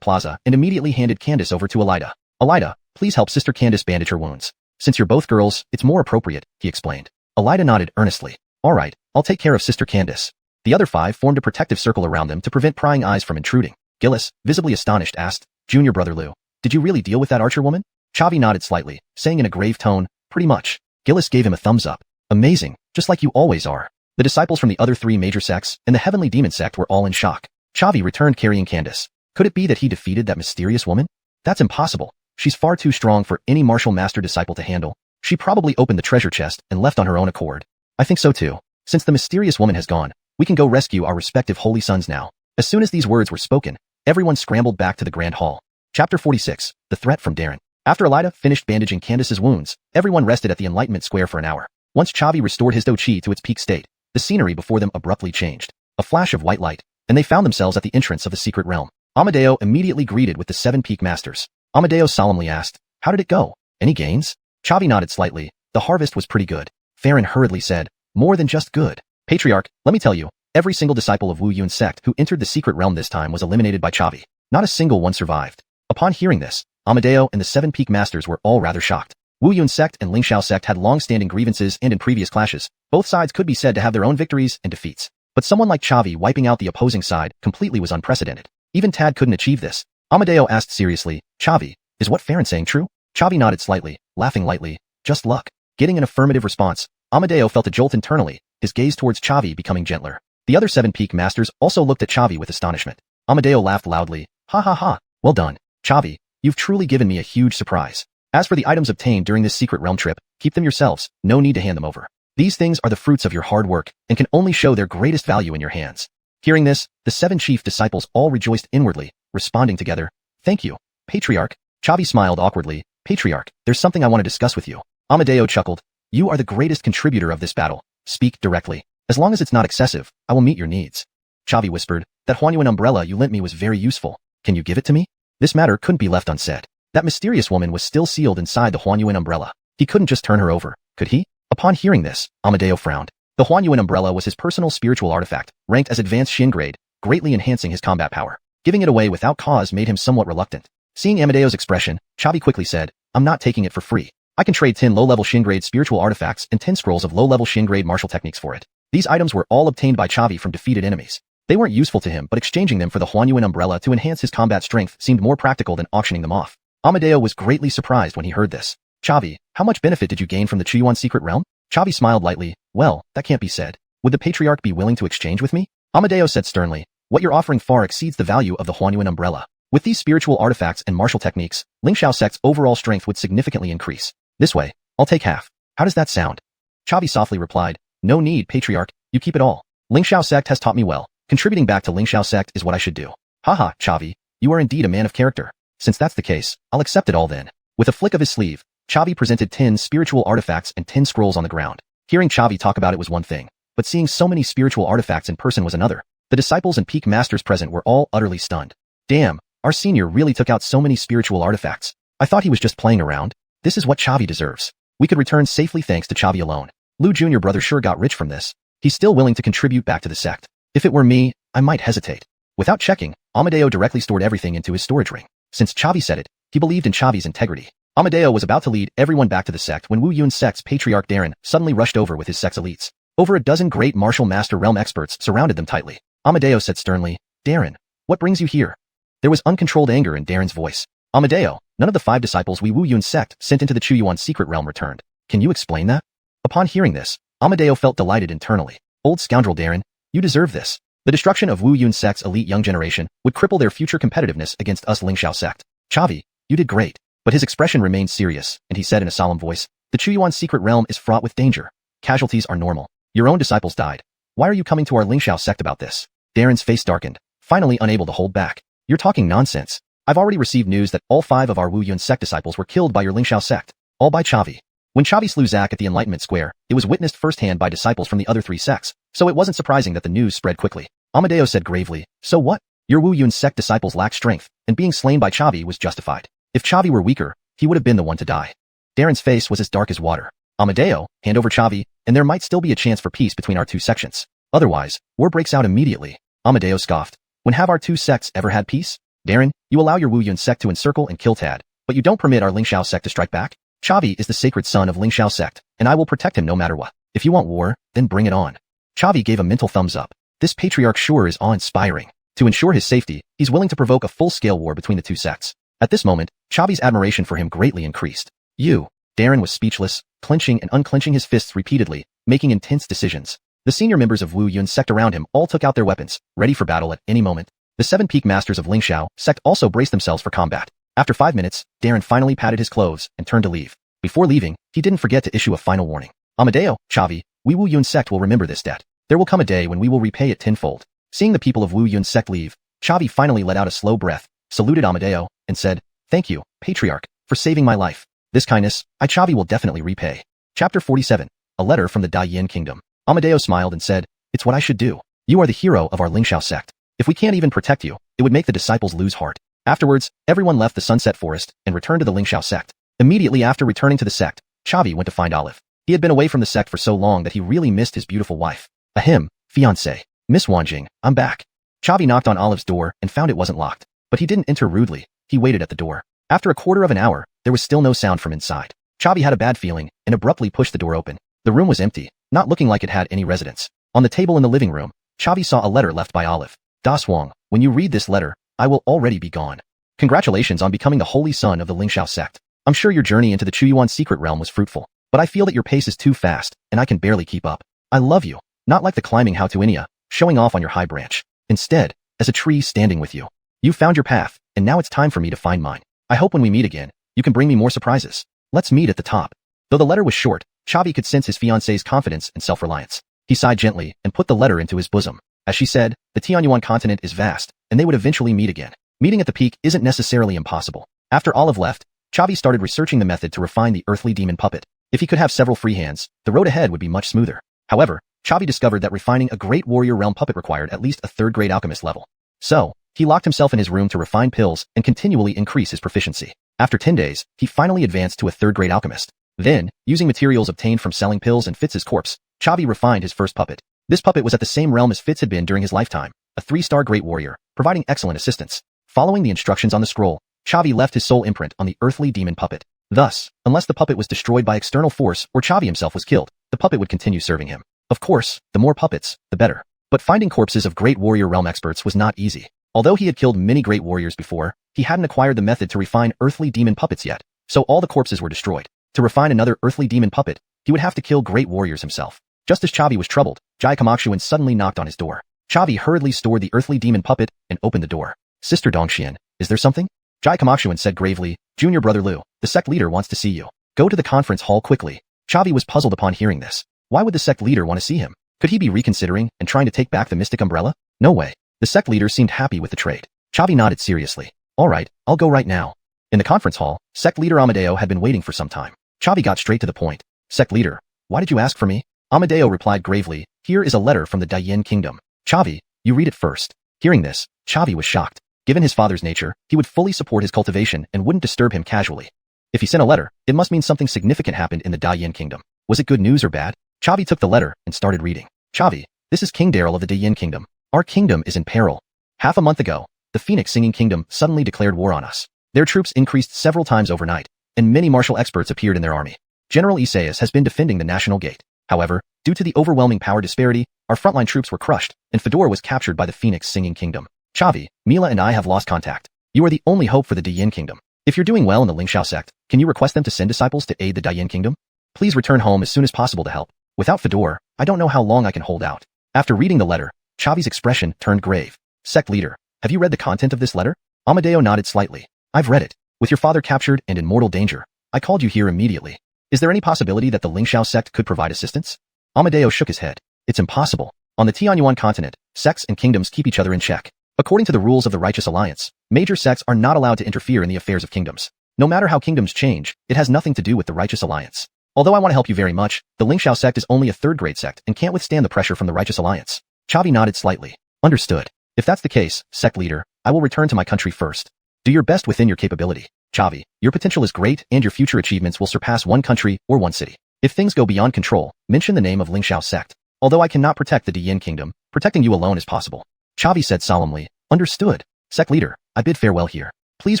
Plaza and immediately handed Candace over to Alida. Alida, please help Sister Candace bandage her wounds. Since you're both girls, it's more appropriate, he explained. Alida nodded earnestly. All right, I'll take care of Sister Candace. The other 5 formed a protective circle around them to prevent prying eyes from intruding. Gillis, visibly astonished, asked, Junior Brother Lou, did you really deal with that archer woman? Chavi nodded slightly, saying in a grave tone, pretty much. Gillis gave him a thumbs up. Amazing, just like you always are. The disciples from the other 3 major sects and the Heavenly Demon sect were all in shock. Chavi returned carrying Candace. Could it be that he defeated that mysterious woman? That's impossible. She's far too strong for any martial master disciple to handle. She probably opened the treasure chest and left on her own accord. I think so too. Since the mysterious woman has gone, we can go rescue our respective holy sons now. As soon as these words were spoken, everyone scrambled back to the grand hall. Chapter 46, The Threat from Darren. After Alida finished bandaging Candace's wounds, everyone rested at the Enlightenment Square for an hour. Once Chavi restored his do-chi to its peak state, the scenery before them abruptly changed. A flash of white light, and they found themselves at the entrance of the secret realm. Amadeo immediately greeted with the 7 peak masters. Amadeo solemnly asked, how did it go? Any gains? Chavi nodded slightly. The harvest was pretty good. Farron hurriedly said, more than just good. Patriarch, let me tell you, every single disciple of Wu Yun sect who entered the secret realm this time was eliminated by Chavi. Not a single one survived. Upon hearing this, Amadeo and the 7 peak masters were all rather shocked. Wu Yun sect and Lingxiao sect had long-standing grievances, and in previous clashes, both sides could be said to have their own victories and defeats. But someone like Chavi wiping out the opposing side completely was unprecedented. Even Tad couldn't achieve this. Amadeo asked seriously, Chavi, is what Farron saying true? Chavi nodded slightly, laughing lightly. Just luck. Getting an affirmative response, Amadeo felt a jolt internally, his gaze towards Chavi becoming gentler. The other 7 peak masters also looked at Chavi with astonishment. Amadeo laughed loudly. Ha ha ha. Well done, Chavi. You've truly given me a huge surprise. As for the items obtained during this secret realm trip, keep them yourselves, no need to hand them over. These things are the fruits of your hard work and can only show their greatest value in your hands. Hearing this, the 7 chief disciples all rejoiced inwardly, responding together, thank you, Patriarch. Chavi smiled awkwardly. Patriarch, there's something I want to discuss with you. Amadeo chuckled. You are the greatest contributor of this battle. Speak directly. As long as it's not excessive, I will meet your needs. Chavi whispered, that xuanhuan umbrella you lent me was very useful. Can you give it to me? This matter couldn't be left unsaid. That mysterious woman was still sealed inside the xuanhuan umbrella. He couldn't just turn her over, could he? Upon hearing this, Amadeo frowned. The xuanhuan umbrella was his personal spiritual artifact, ranked as advanced Xin grade, greatly enhancing his combat power. Giving it away without cause made him somewhat reluctant. Seeing Amadeo's expression, Chavi quickly said, I'm not taking it for free. I can trade 10 low-level Xin grade spiritual artifacts and 10 scrolls of low-level Xin grade martial techniques for it. These items were all obtained by Chavi from defeated enemies. They weren't useful to him, but exchanging them for the xuanhuan umbrella to enhance his combat strength seemed more practical than auctioning them off. Amadeo was greatly surprised when he heard this. Chavi, how much benefit did you gain from the Xuanhuan secret realm? Chavi smiled lightly. Well, that can't be said. Would the Patriarch be willing to exchange with me? Amadeo said sternly. What you're offering far exceeds the value of the xuanhuan umbrella. With these spiritual artifacts and martial techniques, Lingxiao sect's overall strength would significantly increase. This way, I'll take half. How does that sound? Chavi softly replied. No need, Patriarch, you keep it all. Lingxiao sect has taught me well. Contributing back to Lingxiao sect is what I should do. Haha, Chavi, you are indeed a man of character. Since that's the case, I'll accept it all then. With a flick of his sleeve, Chavi presented 10 spiritual artifacts and 10 scrolls on the ground. Hearing Chavi talk about it was one thing, but seeing so many spiritual artifacts in person was another. The disciples and peak masters present were all utterly stunned. Damn, our senior really took out so many spiritual artifacts. I thought he was just playing around. This is what Chavi deserves. We could return safely thanks to Chavi alone. Lou Jr. brother sure got rich from this. He's still willing to contribute back to the sect. If it were me, I might hesitate. Without checking, Amadeo directly stored everything into his storage ring. Since Chavi said it, he believed in Chavi's integrity. Amadeo was about to lead everyone back to the sect when Wu Yun sect's Patriarch Darren suddenly rushed over with his sect's elites. Over a dozen great martial master realm experts surrounded them tightly. Amadeo said sternly, Darren, what brings you here? There was uncontrolled anger in Darren's voice. Amadeo, none of the 5 disciples we Wu Yun sect sent into the Xuanhuan secret realm returned. Can you explain that? Upon hearing this, Amadeo felt delighted internally. Old scoundrel Darren, you deserve this. The destruction of Wu Yun sect's elite young generation would cripple their future competitiveness against us Lingxiao sect. Chavi, you did great. But his expression remained serious, and he said in a solemn voice, the Xuanhuan secret realm is fraught with danger. Casualties are normal. Your own disciples died. Why are you coming to our Lingxiao sect about this? Darren's face darkened, finally unable to hold back. You're talking nonsense. I've already received news that all 5 of our Wu Yun sect disciples were killed by your Lingxiao sect. All by Chavi. When Chavi slew Zack at the Enlightenment Square, it was witnessed firsthand by disciples from the other 3 sects, so it wasn't surprising that the news spread quickly. Amadeo said gravely, so what? Your Wu Yun sect disciples lack strength, and being slain by Chavi was justified. If Chavi were weaker, he would have been the one to die. Darren's face was as dark as water. Amadeo, hand over Chavi, and there might still be a chance for peace between our 2 sections. Otherwise, war breaks out immediately. Amadeo scoffed. When have our 2 sects ever had peace? Darren, you allow your Wu Yun sect to encircle and kill Tad, but but you don't permit our Lingxiao sect to strike back? Chavi is the sacred son of Lingxiao sect, and I will protect him no matter what. If you want war, then bring it on. Chavi gave a mental thumbs up. This patriarch sure is awe-inspiring. To ensure his safety, he's willing to provoke a full-scale war between the two sects. At this moment, Chavi's admiration for him greatly increased. Darren was speechless, clenching and unclenching his fists repeatedly, making intense decisions. The senior members of Wu Yun sect around him all took out their weapons, ready for battle at any moment. The 7 peak masters of Lingxiao sect also braced themselves for combat. After 5 minutes, Darren finally patted his clothes and turned to leave. Before leaving, he didn't forget to issue a final warning. Amadeo, Chavi, we Wu Yun sect will remember this debt. There will come a day when we will repay it tenfold. Seeing the people of Wu Yun sect leave, Chavi finally let out a slow breath, saluted Amadeo, and said, "Thank you, Patriarch, for saving my life. This kindness, Chavi will definitely repay." Chapter 47. A letter from the Daiyin Kingdom. Amadeo smiled and said, "It's what I should do. You are the hero of our Lingxiao sect. If we can't even protect you, it would make the disciples lose heart." Afterwards, everyone left the Sunset Forest and returned to the Lingxiao sect. Immediately after returning to the sect, Chavi went to find Olive. He had been away from the sect for so long that he really missed his beautiful wife. Ahem, fiancé. Miss Wanjing, I'm back. Chavi knocked on Olive's door and found it wasn't locked. But he didn't enter rudely. He waited at the door. After a quarter of an hour, there was still no sound from inside. Chavi had a bad feeling and abruptly pushed the door open. The room was empty, not looking like it had any residents. On the table in the living room, Chavi saw a letter left by Olive. "Das Wang, when you read this letter, I will already be gone. Congratulations on becoming the holy son of the Lingxiao sect. I'm sure your journey into the Chuyuan secret realm was fruitful, but I feel that your pace is too fast, and I can barely keep up. I love you, not like the climbing Hautuinia, showing off on your high branch. Instead, as a tree standing with you. You found your path, and now it's time for me to find mine. I hope when we meet again, you can bring me more surprises. Let's meet at the top." Though the letter was short, Chavi could sense his fiancée's confidence and self-reliance. He sighed gently and put the letter into his bosom. As she said, the Xuanhuan continent is vast, and they would eventually meet again. Meeting at the peak isn't necessarily impossible. After Olive left, Chavi started researching the method to refine the earthly demon puppet. If he could have several free hands, the road ahead would be much smoother. However, Chavi discovered that refining a great warrior realm puppet required at least a 3rd grade alchemist level. So, he locked himself in his room to refine pills and continually increase his proficiency. After 10 days, he finally advanced to a 3rd grade alchemist. Then, using materials obtained from selling pills and Fitz's corpse, Chavi refined his first puppet. This puppet was at the same realm as Fitz had been during his lifetime, a 3-star great warrior, providing excellent assistance. Following the instructions on the scroll, Chavi left his soul imprint on the earthly demon puppet. Thus, unless the puppet was destroyed by external force or Chavi himself was killed, the puppet would continue serving him. Of course, the more puppets, the better. But finding corpses of great warrior realm experts was not easy. Although he had killed many great warriors before, he hadn't acquired the method to refine earthly demon puppets yet, so all the corpses were destroyed. To refine another earthly demon puppet, he would have to kill great warriors himself. Just as Chavi was troubled, xuanhuan suddenly knocked on his door. Chavi hurriedly stored the earthly demon puppet and opened the door. "Sister Dongxian, is there something?" xuanhuan said gravely, "Junior brother Lu, the sect leader wants to see you. Go to the conference hall quickly." Chavi was puzzled upon hearing this. Why would the sect leader want to see him? Could he be reconsidering and trying to take back the mystic umbrella? No way. The sect leader seemed happy with the trade. Chavi nodded seriously. "All right, I'll go right now." In the conference hall, sect leader Amadeo had been waiting for some time. Chavi got straight to the point. "Sect leader, why did you ask for me?" Amadeo replied gravely, "Here is a letter from the Daiyin Kingdom. Chavi, you read it first." Hearing this, Chavi was shocked. Given his father's nature, he would fully support his cultivation and wouldn't disturb him casually. If he sent a letter, it must mean something significant happened in the Daiyin Kingdom. Was it good news or bad? Chavi took the letter and started reading. "Chavi, this is King Daryl of the Daiyin Kingdom. Our kingdom is in peril. Half a month ago, the Phoenix Singing Kingdom suddenly declared war on us. Their troops increased several times overnight, and many martial experts appeared in their army. General Isaias has been defending the National Gate. However, due to the overwhelming power disparity, our frontline troops were crushed, and Fedor was captured by the Phoenix Singing Kingdom. Chavi, Mila and I have lost contact. You are the only hope for the Daiyin Kingdom. If you're doing well in the Lingxiao sect, can you request them to send disciples to aid the Daiyin Kingdom? Please return home as soon as possible to help. Without Fedor, I don't know how long I can hold out." After reading the letter, Chavi's expression turned grave. "Sect leader, have you read the content of this letter?" Amadeo nodded slightly. "I've read it. With your father captured and in mortal danger, I called you here immediately. Is there any possibility that the Lingxiao sect could provide assistance?" Amadeo shook his head. "It's impossible. On the Xuanhuan continent, sects and kingdoms keep each other in check. According to the rules of the Righteous Alliance, major sects are not allowed to interfere in the affairs of kingdoms. No matter how kingdoms change, it has nothing to do with the Righteous Alliance. Although I want to help you very much, the Lingxiao sect is only a 3rd grade sect and can't withstand the pressure from the Righteous Alliance." Chavi nodded slightly. "Understood. If that's the case, sect leader, I will return to my country first. Do your best within your capability. Chavi, your potential is great and your future achievements will surpass one country or one city. If things go beyond control, mention the name of Lingxiao sect. Although I cannot protect the Daiyin Kingdom, protecting you alone is possible." Chavi said solemnly, "Understood. Sect leader, I bid farewell here. Please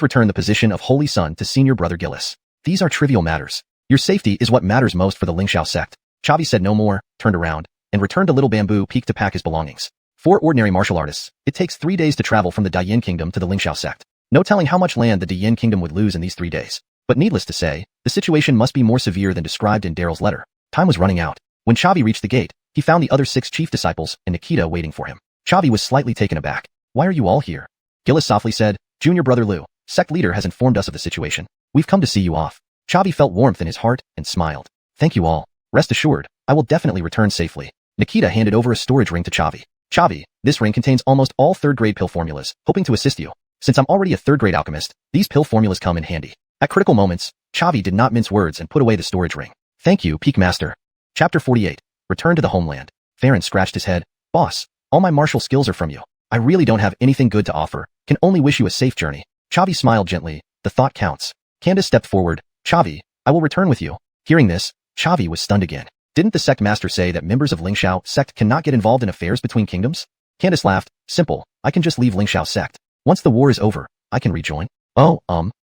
return the position of Holy Son to Senior Brother Gillis. These are trivial matters. Your safety is what matters most for the Xianxia sect. Chavi said no more, turned around, and returned to Little Bamboo Peak to pack his belongings. For ordinary martial artists, it takes 3 days to travel from the Dayin Kingdom to the Xianxia sect. No telling how much land the Dayin Kingdom would lose in these 3 days. But needless to say, the situation must be more severe than described in Daryl's letter. Time was running out. When Chavi reached the gate, he found the other 6 chief disciples and Nikita waiting for him. Chavi was slightly taken aback. Why are you all here? Gillis softly said, Junior Brother Liu, sect leader has informed us of the situation. We've come to see you off. Chavi felt warmth in his heart and smiled. Thank you all. Rest assured, I will definitely return safely. Nikita handed over a storage ring to Chavi. Chavi, this ring contains almost all 3rd-grade pill formulas, hoping to assist you. Since I'm already a 3rd-grade alchemist, these pill formulas come in handy. At critical moments, Chavi did not mince words and put away the storage ring. Thank you, Peak Master. Chapter 48. Return to the homeland. Farron scratched his head. Boss, all my martial skills are from you. I really don't have anything good to offer. Can only wish you a safe journey. Chavi smiled gently. The thought counts. Candace stepped forward. Chavi, I will return with you. Hearing this, Chavi was stunned again. Didn't the sect master say that members of Xianxia sect cannot get involved in affairs between kingdoms? Candace laughed. Simple. I can just leave Xianxia sect. Once the war is over, I can rejoin.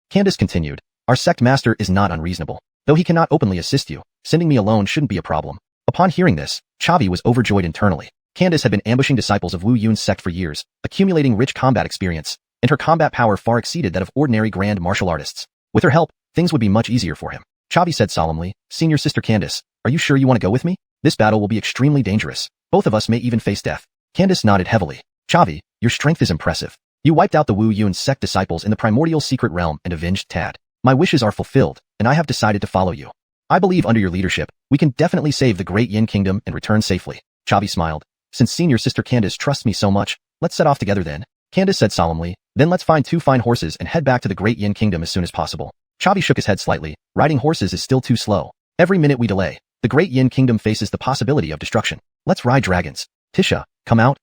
Candace continued. Our sect master is not unreasonable. Though he cannot openly assist you, sending me alone shouldn't be a problem. Upon hearing this, Chavi was overjoyed internally. Candace had been ambushing disciples of Wu Yun's sect for years, accumulating rich combat experience, and her combat power far exceeded that of ordinary grand martial artists. With her help, things would be much easier for him. Chavi said solemnly, Senior Sister Candace, are you sure you want to go with me? This battle will be extremely dangerous. Both of us may even face death. Candace nodded heavily. Chavi, your strength is impressive. You wiped out the Wu Yun sect disciples in the primordial secret realm and avenged Tad. My wishes are fulfilled, and I have decided to follow you. I believe under your leadership, we can definitely save the great Yin Kingdom and return safely. Chavi smiled. Since Senior Sister Candace trusts me so much, let's set off together then. Candace said solemnly, then let's find 2 fine horses and head back to the great Yin Kingdom as soon as possible. Chavi shook his head slightly. Riding horses is still too slow. Every minute we delay, the great Yin Kingdom faces the possibility of destruction. Let's ride dragons. Tisha, come out.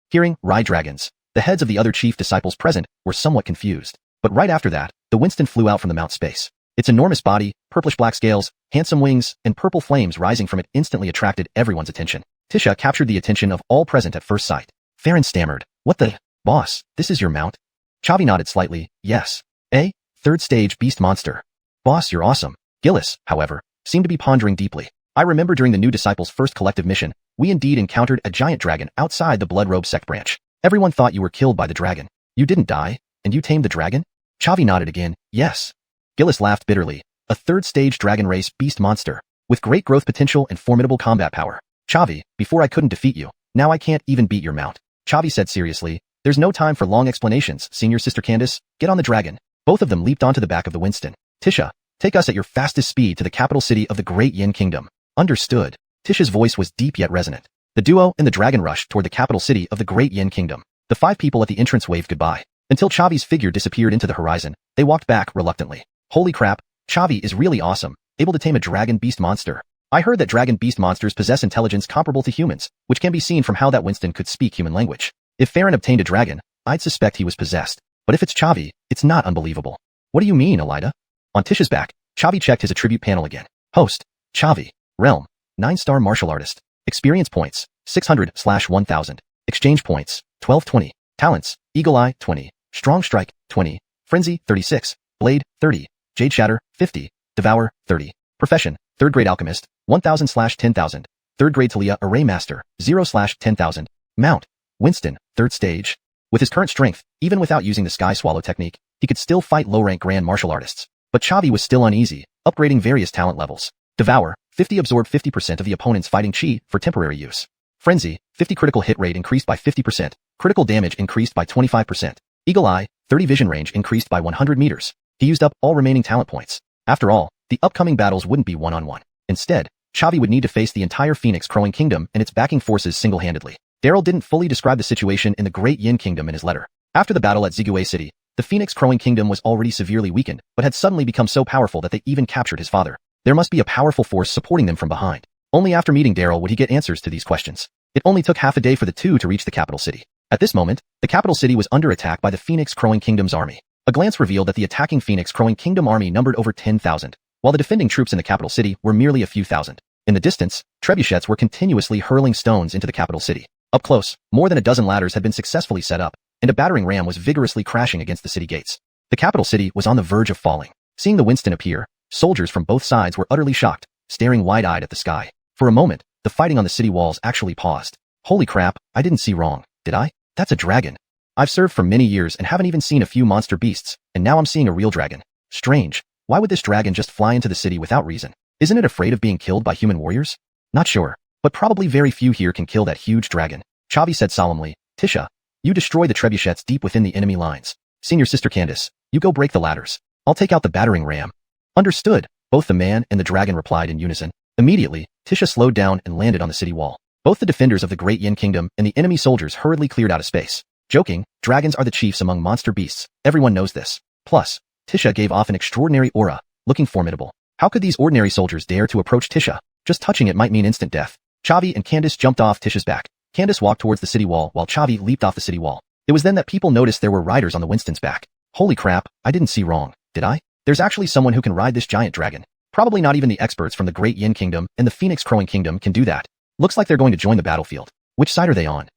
Hearing ride dragons, the heads of the other chief disciples present were somewhat confused. But right after that, the Winston flew out from the mount space. Its enormous body, purplish-black scales, handsome wings, and purple flames rising from it instantly attracted everyone's attention. Tisha captured the attention of all present at first sight. Farron stammered, what the? Boss, this is your mount? Chavi nodded slightly, yes. 3rd stage beast monster. Boss, you're awesome. Gillis, however, seemed to be pondering deeply. I remember during the new disciples' first collective mission, we indeed encountered a giant dragon outside the Blood Robe sect branch. Everyone thought you were killed by the dragon. You didn't die, and you tamed the dragon? Chavi nodded again, yes. Gillis laughed bitterly. A 3rd stage dragon race beast monster, with great growth potential and formidable combat power. Chavi, before I couldn't defeat you, now I can't even beat your mount. Chavi said seriously, there's no time for long explanations, Senior Sister Candace. Get on the dragon. Both of them leaped onto the back of the Winston. Tisha, take us at your fastest speed to the capital city of the great Yin Kingdom. Understood. Tisha's voice was deep yet resonant. The duo and the dragon rushed toward the capital city of the great Yin Kingdom. The 5 people at the entrance waved goodbye. Until Chavi's figure disappeared into the horizon, they walked back reluctantly. Holy crap, Chavi is really awesome, able to tame a dragon beast monster. I heard that dragon beast monsters possess intelligence comparable to humans, which can be seen from how that Winston could speak human language. If Farron obtained a dragon, I'd suspect he was possessed. But if it's Chavi, it's not unbelievable. What do you mean, Elida? On Tisha's back, Chavi checked his attribute panel again. Host, Chavi. Realm, 9-star martial artist. Experience points, 600/1000. Exchange points, 1220. Talents, Eagle Eye, 20. Strong Strike, 20. Frenzy, 36. Blade, 30. Jade Shatter, 50. Devour, 30. Profession, 3rd grade alchemist, 1000/10,000. 3rd grade Talia Array Master, 0/10,000. Mount, Winston, 3rd stage. With his current strength, even without using the Sky Swallow technique, he could still fight low-rank grand martial artists. But Chavi was still uneasy, upgrading various talent levels. Devour, 50 absorb 50% of the opponent's fighting chi for temporary use. Frenzy, 50 critical hit rate increased by 50%, critical damage increased by 25%. Eagle Eye, 30 vision range increased by 100 meters. He used up all remaining talent points. After all, the upcoming battles wouldn't be one-on-one. Instead, Chavi would need to face the entire Phoenix Crowing Kingdom and its backing forces single-handedly. Daryl didn't fully describe the situation in the Great Yin Kingdom in his letter. After the battle at Zigue City, the Phoenix Crowing Kingdom was already severely weakened, but had suddenly become so powerful that they even captured his father. There must be a powerful force supporting them from behind. Only after meeting Daryl would he get answers to these questions. It only took half a day for the two to reach the capital city. At this moment, the capital city was under attack by the Phoenix Crowing Kingdom's army. A glance revealed that the attacking Phoenix Crowing Kingdom army numbered over 10,000, while the defending troops in the capital city were merely a few thousand. In the distance, trebuchets were continuously hurling stones into the capital city. Up close, more than a dozen ladders had been successfully set up, and a battering ram was vigorously crashing against the city gates. The capital city was on the verge of falling. Seeing the Winston appear, soldiers from both sides were utterly shocked, staring wide-eyed at the sky. For a moment, the fighting on the city walls actually paused. Holy crap, I didn't see wrong, did I? That's a dragon. I've served for many years and haven't even seen a few monster beasts, and now I'm seeing a real dragon. Strange. Why would this dragon just fly into the city without reason? Isn't it afraid of being killed by human warriors? Not sure, but probably very few here can kill that huge dragon. Chavi said solemnly, Tisha, you destroy the trebuchets deep within the enemy lines. Senior Sister Candace, you go break the ladders. I'll take out the battering ram. Understood, both the man and the dragon replied in unison. Immediately, Tisha slowed down and landed on the city wall. Both the defenders of the Great Yin Kingdom and the enemy soldiers hurriedly cleared out of space. Joking, dragons are the chiefs among monster beasts. Everyone knows this. Plus, Tisha gave off an extraordinary aura, looking formidable. How could these ordinary soldiers dare to approach Tisha? Just touching it might mean instant death. Chavi and Candace jumped off Tisha's back. Candace walked towards the city wall while Chavi leaped off the city wall. It was then that people noticed there were riders on the Winston's back. Holy crap, I didn't see wrong, did I? There's actually someone who can ride this giant dragon. Probably not even the experts from the Great Yin Kingdom and the Phoenix Crowing Kingdom can do that. Looks like they're going to join the battlefield. Which side are they on?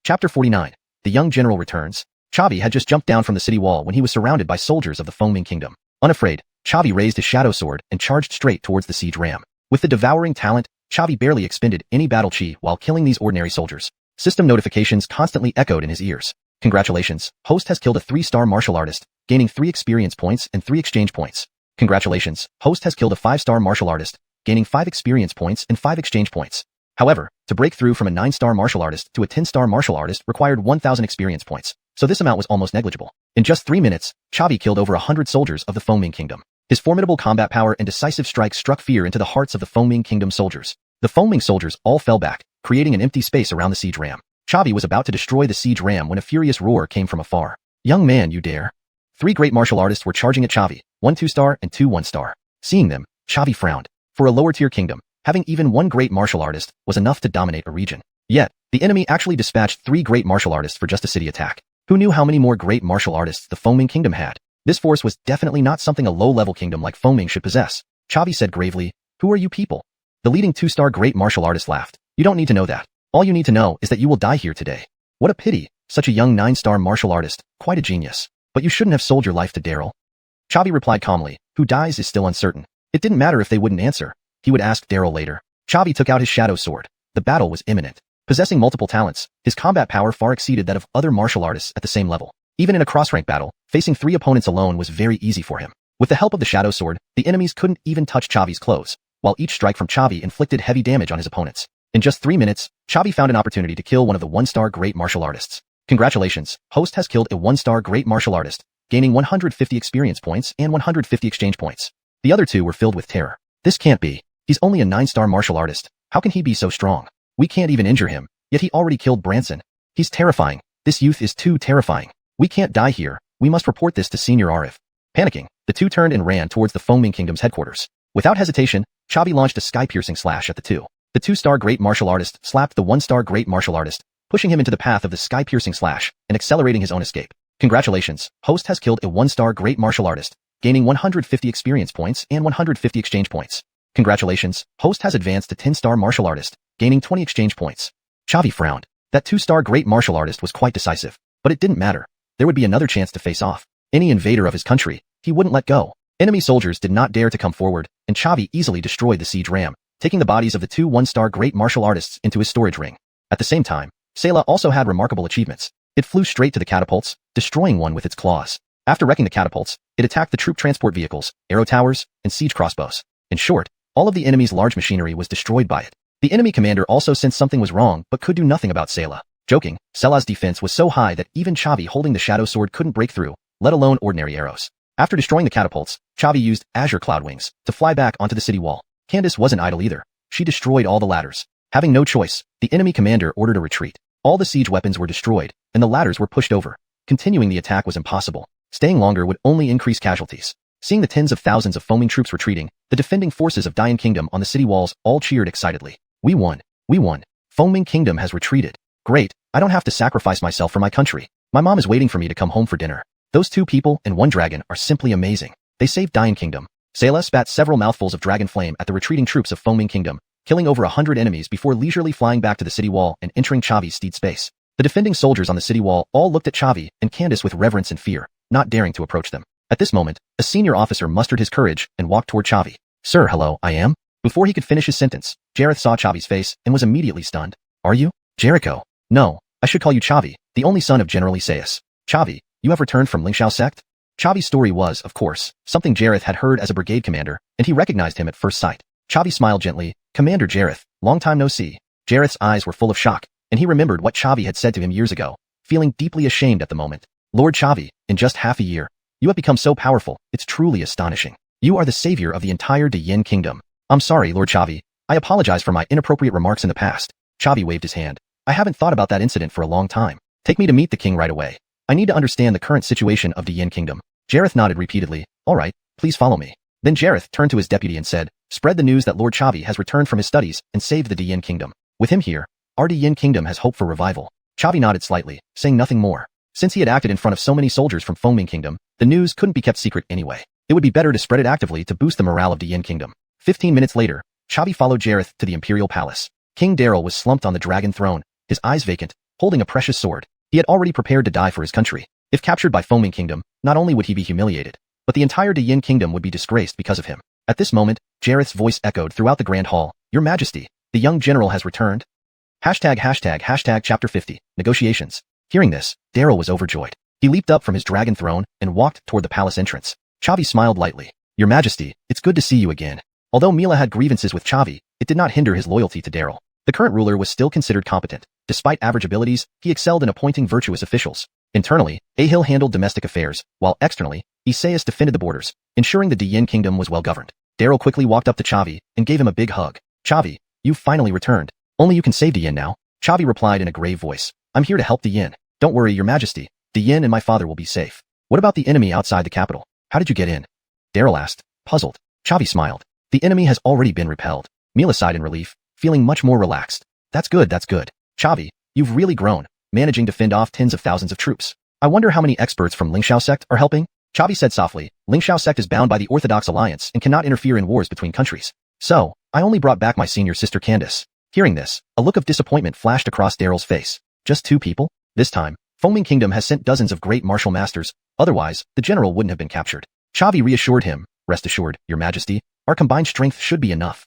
Chapter 49. The young general returns. Chavi had just jumped down from the city wall when he was surrounded by soldiers of the Fengming Kingdom. Unafraid, Chavi raised his shadow sword and charged straight towards the siege ram. With the devouring talent, Chavi barely expended any battle chi while killing these ordinary soldiers. System notifications constantly echoed in his ears. Congratulations, host has killed a 3-star martial artist, gaining 3 experience points and 3 exchange points. Congratulations, host has killed a 5-star martial artist, gaining 5 experience points and 5 exchange points. However, to break through from a 9-star martial artist to a 10-star martial artist required 1,000 experience points, so this amount was almost negligible. In just 3 minutes, Chavi killed over 100 soldiers of the Fengming Kingdom. His formidable combat power and decisive strikes struck fear into the hearts of the Fengming Kingdom soldiers. The Fengming soldiers all fell back, creating an empty space around the siege ram. Chavi was about to destroy the siege ram when a furious roar came from afar. Young man, you dare. 3 great martial artists were charging at Chavi, 1 2-star and 2 1-star. Seeing them, Chavi frowned. For a lower-tier kingdom, having even 1 great martial artist was enough to dominate a region. Yet, the enemy actually dispatched 3 great martial artists for just a city attack. Who knew how many more great martial artists the Fengming Kingdom had? This force was definitely not something a low-level kingdom like Fengming should possess. Chavi said gravely, who are you people? The leading 2-star great martial artist laughed. You don't need to know that. All you need to know is that you will die here today. What a pity, such a young 9-star martial artist, quite a genius. But you shouldn't have sold your life to Daryl. Chavi replied calmly, who dies is still uncertain. It didn't matter if they wouldn't answer. He would ask Daryl later. Chavi took out his shadow sword. The battle was imminent. Possessing multiple talents, his combat power far exceeded that of other martial artists at the same level. Even in a cross-rank battle, facing 3 opponents alone was very easy for him. With the help of the shadow sword, the enemies couldn't even touch Chavi's clothes, while each strike from Chavi inflicted heavy damage on his opponents. In just 3 minutes, Chavi found an opportunity to kill one of the 1-star great martial artists. Congratulations, host has killed a 1-star great martial artist, gaining 150 experience points and 150 exchange points. The other 2 were filled with terror. This can't be. He's only a 9-star martial artist. How can he be so strong? We can't even injure him, yet he already killed Branson. He's terrifying. This youth is too terrifying. We can't die here. We must report this to Senior Arif. Panicking, the 2 turned and ran towards the Fengming Kingdom's headquarters. Without hesitation, Chavi launched a sky-piercing slash at the 2. The 2-star great martial artist slapped the 1-star great martial artist, pushing him into the path of the sky-piercing slash and accelerating his own escape. Congratulations, host has killed a 1-star great martial artist, gaining 150 experience points and 150 exchange points. Congratulations, host has advanced to 10-star martial artist, gaining 20 exchange points. Chavi frowned. That 2-star great martial artist was quite decisive, but it didn't matter. There would be another chance to face off. Any invader of his country, he wouldn't let go. Enemy soldiers did not dare to come forward, and Chavi easily destroyed the siege ram, taking the bodies of the 2 1-star great martial artists into his storage ring. At the same time, Sayla also had remarkable achievements. It flew straight to the catapults, destroying one with its claws. After wrecking the catapults, it attacked the troop transport vehicles, arrow towers, and siege crossbows. In short, all of the enemy's large machinery was destroyed by it. The enemy commander also sensed something was wrong but could do nothing about Sayla. Joking, Sayla's defense was so high that even Chavi holding the shadow sword couldn't break through, let alone ordinary arrows. After destroying the catapults, Chavi used Azure Cloud Wings to fly back onto the city wall. Candace wasn't idle either. She destroyed all the ladders. Having no choice, the enemy commander ordered a retreat. All the siege weapons were destroyed, and the ladders were pushed over. Continuing the attack was impossible. Staying longer would only increase casualties. Seeing the tens of thousands of Fengming troops retreating, the defending forces of Dian Kingdom on the city walls all cheered excitedly. We won! We won! Fengming Kingdom has retreated. Great, I don't have to sacrifice myself for my country. My mom is waiting for me to come home for dinner. Those 2 people and 1 dragon are simply amazing. They saved Dian Kingdom. Sayla spat several mouthfuls of dragon flame at the retreating troops of Fengming Kingdom, killing over 100 enemies before leisurely flying back to the city wall and entering Chavi's steed space. The defending soldiers on the city wall all looked at Chavi and Candace with reverence and fear, not daring to approach them. At this moment, a senior officer mustered his courage and walked toward Chavi. Sir, hello, I am? Before he could finish his sentence, Jareth saw Chavi's face and was immediately stunned. Are you? Jericho. No, I should call you Chavi, the only son of General Isekai. Chavi, you have returned from Xianxia sect? Chavi's story was, of course, something Jareth had heard as a brigade commander, and he recognized him at first sight. Chavi smiled gently. Commander Jareth, long time no see. Jareth's eyes were full of shock, and he remembered what Chavi had said to him years ago, feeling deeply ashamed at the moment. Lord Chavi, in just half a year, you have become so powerful, it's truly astonishing. You are the savior of the entire Diyin kingdom. I'm sorry, Lord Chavi. I apologize for my inappropriate remarks in the past. Chavi waved his hand. I haven't thought about that incident for a long time. Take me to meet the king right away. I need to understand the current situation of Diyin kingdom. Jareth nodded repeatedly. All right, please follow me. Then Jareth turned to his deputy and said, spread the news that Lord Chavi has returned from his studies and saved the Diyin kingdom. With him here, our Diyin kingdom has hope for revival. Chavi nodded slightly, saying nothing more. Since he had acted in front of so many soldiers from Fengming kingdom, the news couldn't be kept secret anyway. It would be better to spread it actively to boost the morale of Diyin kingdom. 15 minutes later, Chavi followed Jareth to the imperial palace. King Daryl was slumped on the dragon throne, his eyes vacant, holding a precious sword. He had already prepared to die for his country. If captured by Fengming kingdom, not only would he be humiliated, but the entire Diyin kingdom would be disgraced because of him. At this moment, Jareth's voice echoed throughout the grand hall. Your Majesty, the young general has returned. Chapter 50, Negotiations. Hearing this, Daryl was overjoyed. He leaped up from his dragon throne and walked toward the palace entrance. Chavi smiled lightly. Your Majesty, it's good to see you again. Although Mila had grievances with Chavi, it did not hinder his loyalty to Daryl. The current ruler was still considered competent. Despite average abilities, he excelled in appointing virtuous officials. Internally, Ahil handled domestic affairs, while externally, Isekai defended the borders, ensuring the Diyin kingdom was well governed. Daryl quickly walked up to Chavi and gave him a big hug. Chavi, you've finally returned. Only you can save Diyin now. Chavi replied in a grave voice. I'm here to help Diyin. Don't worry, Your Majesty. Diyin and my father will be safe. What about the enemy outside the capital? How did you get in? Daryl asked, puzzled. Chavi smiled. The enemy has already been repelled. Mila sighed in relief, feeling much more relaxed. That's good. Chavi, you've really grown, managing to fend off tens of thousands of troops. I wonder how many experts from Xianxia sect are helping? Chavi said softly. Xianxia sect is bound by the Orthodox Alliance and cannot interfere in wars between countries. So, I only brought back my senior sister Candace. Hearing this, a look of disappointment flashed across Daryl's face. Just 2 people? This time, Fengming kingdom has sent dozens of great martial masters, otherwise, the general wouldn't have been captured. Chavi reassured him. Rest assured, Your Majesty, our combined strength should be enough.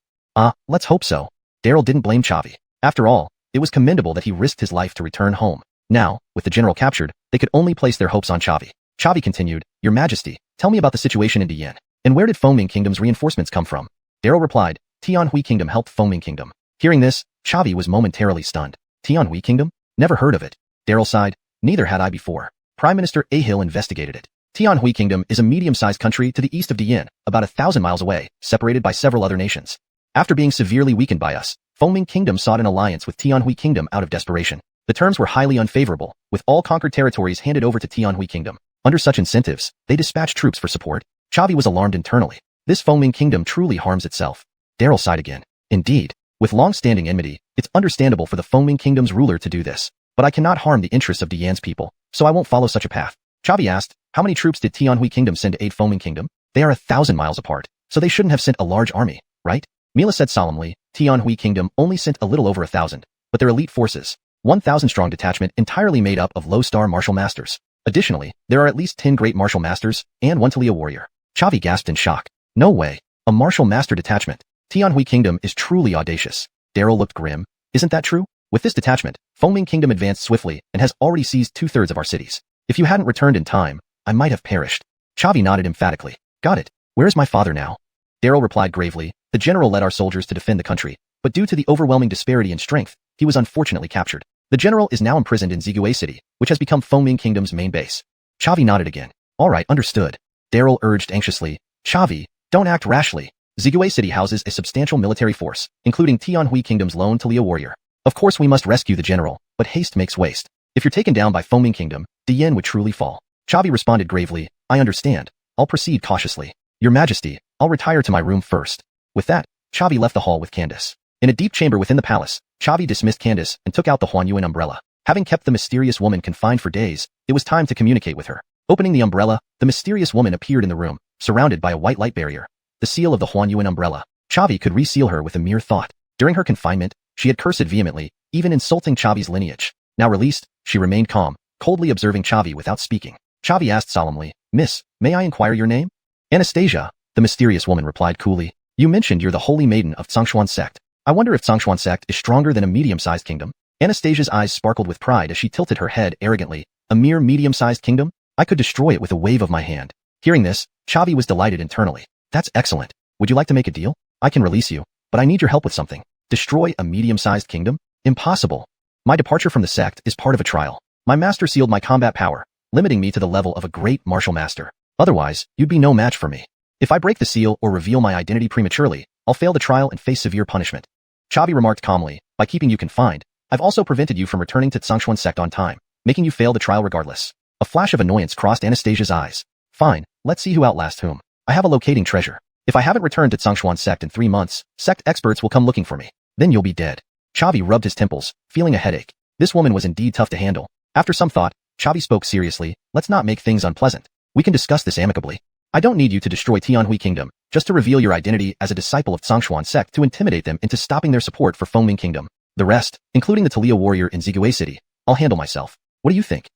Let's hope so. Daryl didn't blame Chavi. After all, it was commendable that he risked his life to return home. Now, with the general captured, they could only place their hopes on Chavi. Chavi continued, Your Majesty, tell me about the situation in Diyin. And where did Fengming kingdom's reinforcements come from? Daryl replied, Tianhui kingdom helped Fengming kingdom. Hearing this, Chavi was momentarily stunned. Tianhui kingdom? Never heard of it. Daryl sighed, neither had I before. Prime Minister Ahil investigated it. Tianhui kingdom is a medium-sized country to the east of Diyin, about 1,000 miles away, separated by several other nations. After being severely weakened by us, Fengming kingdom sought an alliance with Tianhui kingdom out of desperation. The terms were highly unfavorable, with all conquered territories handed over to Tianhui kingdom. Under such incentives, they dispatched troops for support. Chavi was alarmed internally. This Fengming kingdom truly harms itself. Daryl sighed again. Indeed, with long-standing enmity, it's understandable for the Fengming kingdom's ruler to do this. But I cannot harm the interests of Diyan's people, so I won't follow such a path. Chavi asked, how many troops did Tianhui kingdom send to aid Fengming kingdom? They are 1,000 miles apart, so they shouldn't have sent a large army, right? Mila said solemnly, Tianhui kingdom only sent a little over 1,000, but their elite forces, 1,000-strong detachment entirely made up of low-star martial masters. Additionally, there are at least 10 great martial masters and 1 Talia warrior. Chavi gasped in shock. No way. A martial master detachment. Tianhui kingdom is truly audacious. Daryl looked grim. Isn't that true? With this detachment, Fengming kingdom advanced swiftly and has already seized 2/3 of our cities. If you hadn't returned in time, I might have perished. Chavi nodded emphatically. Got it. Where is my father now? Daryl replied gravely. The general led our soldiers to defend the country, but due to the overwhelming disparity in strength, he was unfortunately captured. The general is now imprisoned in Zigue City, which has become Fengming kingdom's main base. Chavi nodded again. All right, understood. Daryl urged anxiously. Chavi, don't act rashly. Zigue City houses a substantial military force, including Tianhui kingdom's lone Talia warrior. Of course we must rescue the general, but haste makes waste. If you're taken down by Fengming kingdom, Diyin would truly fall. Chavi responded gravely. I understand. I'll proceed cautiously. Your Majesty, I'll retire to my room first. With that, Chavi left the hall with Candace. In a deep chamber within the palace, Chavi dismissed Candace and took out the xuanhuan umbrella. Having kept the mysterious woman confined for days, it was time to communicate with her. Opening the umbrella, the mysterious woman appeared in the room, surrounded by a white light barrier. The seal of the xuanhuan umbrella. Chavi could reseal her with a mere thought. During her confinement, she had cursed vehemently, even insulting Chavi's lineage. Now released, she remained calm, coldly observing Chavi without speaking. Chavi asked solemnly, Miss, may I inquire your name? Anastasia, the mysterious woman replied coolly. You mentioned you're the holy maiden of Xuanhuan sect. I wonder if Xuanhuan sect is stronger than a medium-sized kingdom. Anastasia's eyes sparkled with pride as she tilted her head arrogantly. A mere medium-sized kingdom? I could destroy it with a wave of my hand. Hearing this, Chavi was delighted internally. That's excellent. Would you like to make a deal? I can release you, but I need your help with something. Destroy a medium-sized kingdom? Impossible. My departure from the sect is part of a trial. My master sealed my combat power, limiting me to the level of a great martial master. Otherwise, you'd be no match for me. If I break the seal or reveal my identity prematurely, I'll fail the trial and face severe punishment. Chavi remarked calmly, by keeping you confined, I've also prevented you from returning to Xuanhuan sect on time, making you fail the trial regardless. A flash of annoyance crossed Anastasia's eyes. Fine, let's see who outlasts whom. I have a locating treasure. If I haven't returned to Xuanhuan sect in 3 months, sect experts will come looking for me. Then you'll be dead. Chavi rubbed his temples, feeling a headache. This woman was indeed tough to handle. After some thought, Chavi spoke seriously. Let's not make things unpleasant. We can discuss this amicably. I don't need you to destroy Tianhui Kingdom, just to reveal your identity as a disciple of Xuanhuan sect to intimidate them into stopping their support for Fengming Kingdom. The rest, including the Talia warrior in Zigui City, I'll handle myself. What do you think?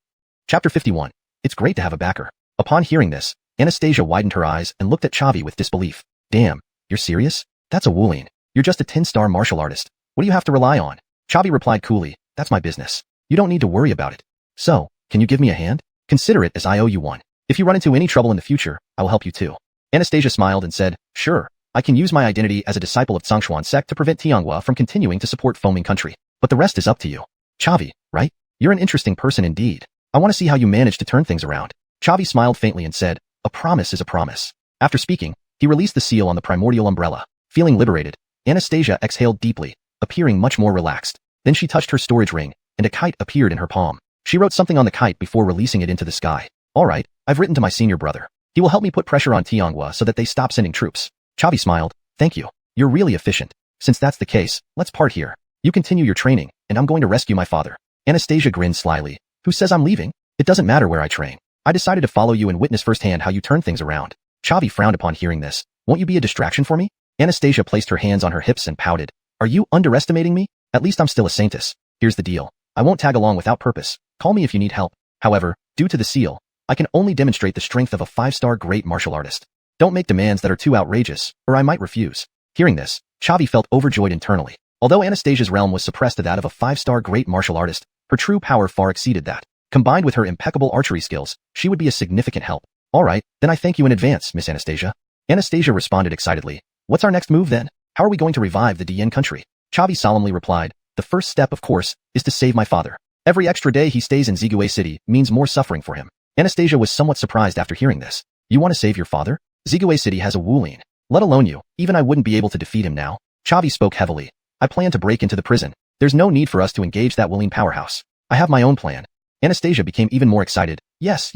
Chapter 51. It's great to have a backer. Upon hearing this, Anastasia widened her eyes and looked at Chavi with disbelief. Damn, you're serious? That's a wuling. You're just a 10-star martial artist. What do you have to rely on? Chavi replied coolly, that's my business. You don't need to worry about it. So, can you give me a hand? Consider it as I owe you one. If you run into any trouble in the future, I will help you too. Anastasia smiled and said, sure, I can use my identity as a disciple of Xuanhuan sect to prevent Tianghua from continuing to support Fengming country. But the rest is up to you. Chavi, right? You're an interesting person indeed. I want to see how you manage to turn things around. Chavi smiled faintly and said, a promise is a promise. After speaking, he released the seal on the primordial umbrella. Feeling liberated, Anastasia exhaled deeply, appearing much more relaxed. Then she touched her storage ring, and a kite appeared in her palm. She wrote something on the kite before releasing it into the sky. All right, I've written to my senior brother. He will help me put pressure on Tianghua so that they stop sending troops. Chavi smiled. Thank you. You're really efficient. Since that's the case, let's part here. You continue your training, and I'm going to rescue my father. Anastasia grinned slyly. Who says I'm leaving? It doesn't matter where I train. I decided to follow you and witness firsthand how you turn things around. Chavi frowned upon hearing this. Won't you be a distraction for me? Anastasia placed her hands on her hips and pouted. Are you underestimating me? At least I'm still a saintess. Here's the deal. I won't tag along without purpose. Call me if you need help. However, due to the seal, I can only demonstrate the strength of a 5-star great martial artist. Don't make demands that are too outrageous, or I might refuse. Hearing this, Chavi felt overjoyed internally. Although Anastasia's realm was suppressed to that of a 5-star great martial artist, her true power far exceeded that. Combined with her impeccable archery skills, she would be a significant help. All right, then I thank you in advance, Miss Anastasia. Anastasia responded excitedly. What's our next move then? How are we going to revive the Dian country? Chavi solemnly replied. The first step, of course, is to save my father. Every extra day he stays in Zigui City means more suffering for him. Anastasia was somewhat surprised after hearing this. You want to save your father? Zigui City has a wuling. Let alone you, even I wouldn't be able to defeat him now. Chavi spoke heavily. I plan to break into the prison. There's no need for us to engage that wuling powerhouse. I have my own plan. Anastasia became even more excited. Yes,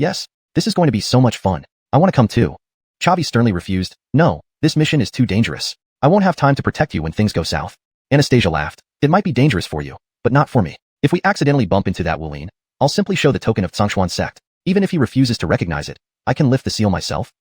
this is going to be so much fun. I want to come too. Chavi sternly refused. No, this mission is too dangerous. I won't have time to protect you when things go south. Anastasia laughed. It might be dangerous for you, but not for me. If we accidentally bump into that wuling, I'll simply show the token of Xuanhuan sect. Even if he refuses to recognize it, I can lift the seal myself.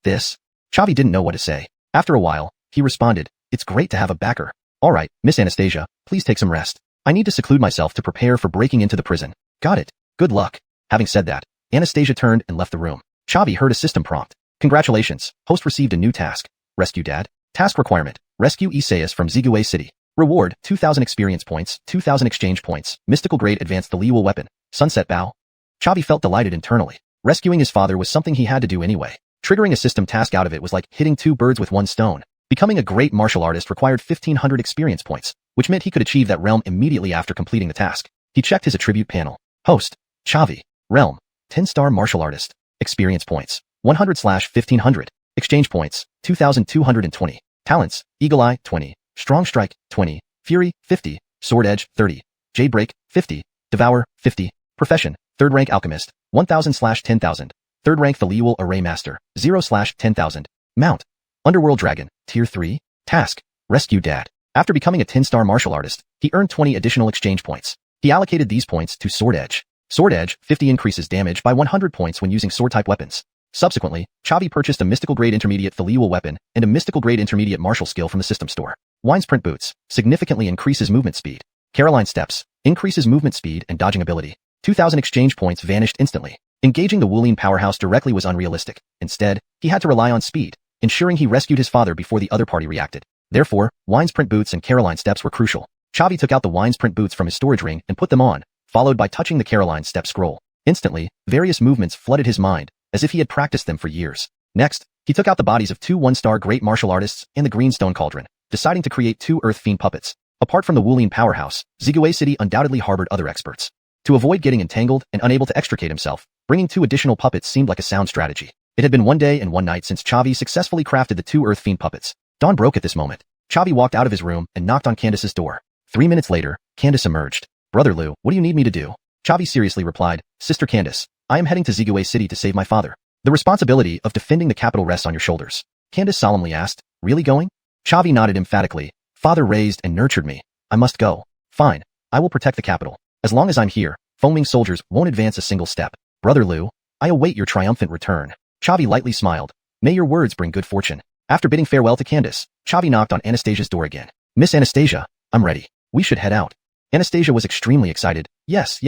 This? Chavi didn't know what to say. After a while, he responded, it's great to have a backer. All right, Miss Anastasia, please take some rest. I need to seclude myself to prepare for breaking into the prison. Got it. Good luck. Having said that, Anastasia turned and left the room. Chavi heard a system prompt. Congratulations, host received a new task. Rescue Dad. Task requirement. Rescue Isaias from Zigui City. Reward, 2,000 experience points, 2,000 exchange points, mystical grade advanced Thaliwa weapon, sunset bow. Chavi felt delighted internally. Rescuing his father was something he had to do anyway. Triggering a system task out of it was like hitting 2 birds with 1 stone. Becoming a great martial artist required 1,500 experience points, which meant he could achieve that realm immediately after completing the task. He checked his attribute panel. Host, Chavi. Realm, 10-star martial artist. Experience points, 100/1,500. Exchange points, 2,220. Talents, Eagle Eye, 20. Strong Strike, 20. Fury, 50. Sword Edge, 30. Jade Break, 50. Devour, 50. Profession, 3rd rank Alchemist, 1,000/10,000. 3rd rank Thaliwa Array Master, 0/10,000. Mount, Underworld Dragon, Tier 3. Task, Rescue Dad. After becoming a 10-star martial artist, he earned 20 additional exchange points. He allocated these points to Sword Edge. Sword Edge, 50 increases damage by 100 points when using sword-type weapons. Subsequently, Chavi purchased a mystical grade intermediate Thaliwa weapon and a mystical grade intermediate martial skill from the system store. Wine's Print Boots, significantly increases movement speed. Caroline Steps, increases movement speed and dodging ability. 2,000 exchange points vanished instantly. Engaging the Wulian powerhouse directly was unrealistic. Instead, he had to rely on speed, ensuring he rescued his father before the other party reacted. Therefore, Wine's print boots and Caroline steps were crucial. Chavi took out the Wine's print boots from his storage ring and put them on, followed by touching the Caroline step scroll. Instantly, various movements flooded his mind, as if he had practiced them for years. Next, he took out the bodies of two one-star great martial artists and the Greenstone Cauldron, deciding to create two Earth Fiend puppets. Apart from the Wulian powerhouse, Zigui City undoubtedly harbored other experts. To avoid getting entangled and unable to extricate himself, bringing two additional puppets seemed like a sound strategy. It had been 1 day and 1 night since Chavi successfully crafted the two Earth Fiend puppets. Dawn broke at this moment. Chavi walked out of his room and knocked on Candace's door. 3 minutes later, Candace emerged. "Brother Liu, what do you need me to do?" Chavi seriously replied, "Sister Candace, I am heading to Zigui City to save my father. The responsibility of defending the capital rests on your shoulders." Candace solemnly asked, "Really going?" Chavi nodded emphatically. "Father raised and nurtured me. I must go." "Fine. I will protect the capital. As long as I'm here, Fengming soldiers won't advance a single step. Brother Liu, I await your triumphant return." Chavi lightly smiled. "May your words bring good fortune." After bidding farewell to Candace, Chavi knocked on Anastasia's door again. "Miss Anastasia, I'm ready. We should head out." Anastasia was extremely excited. Yes,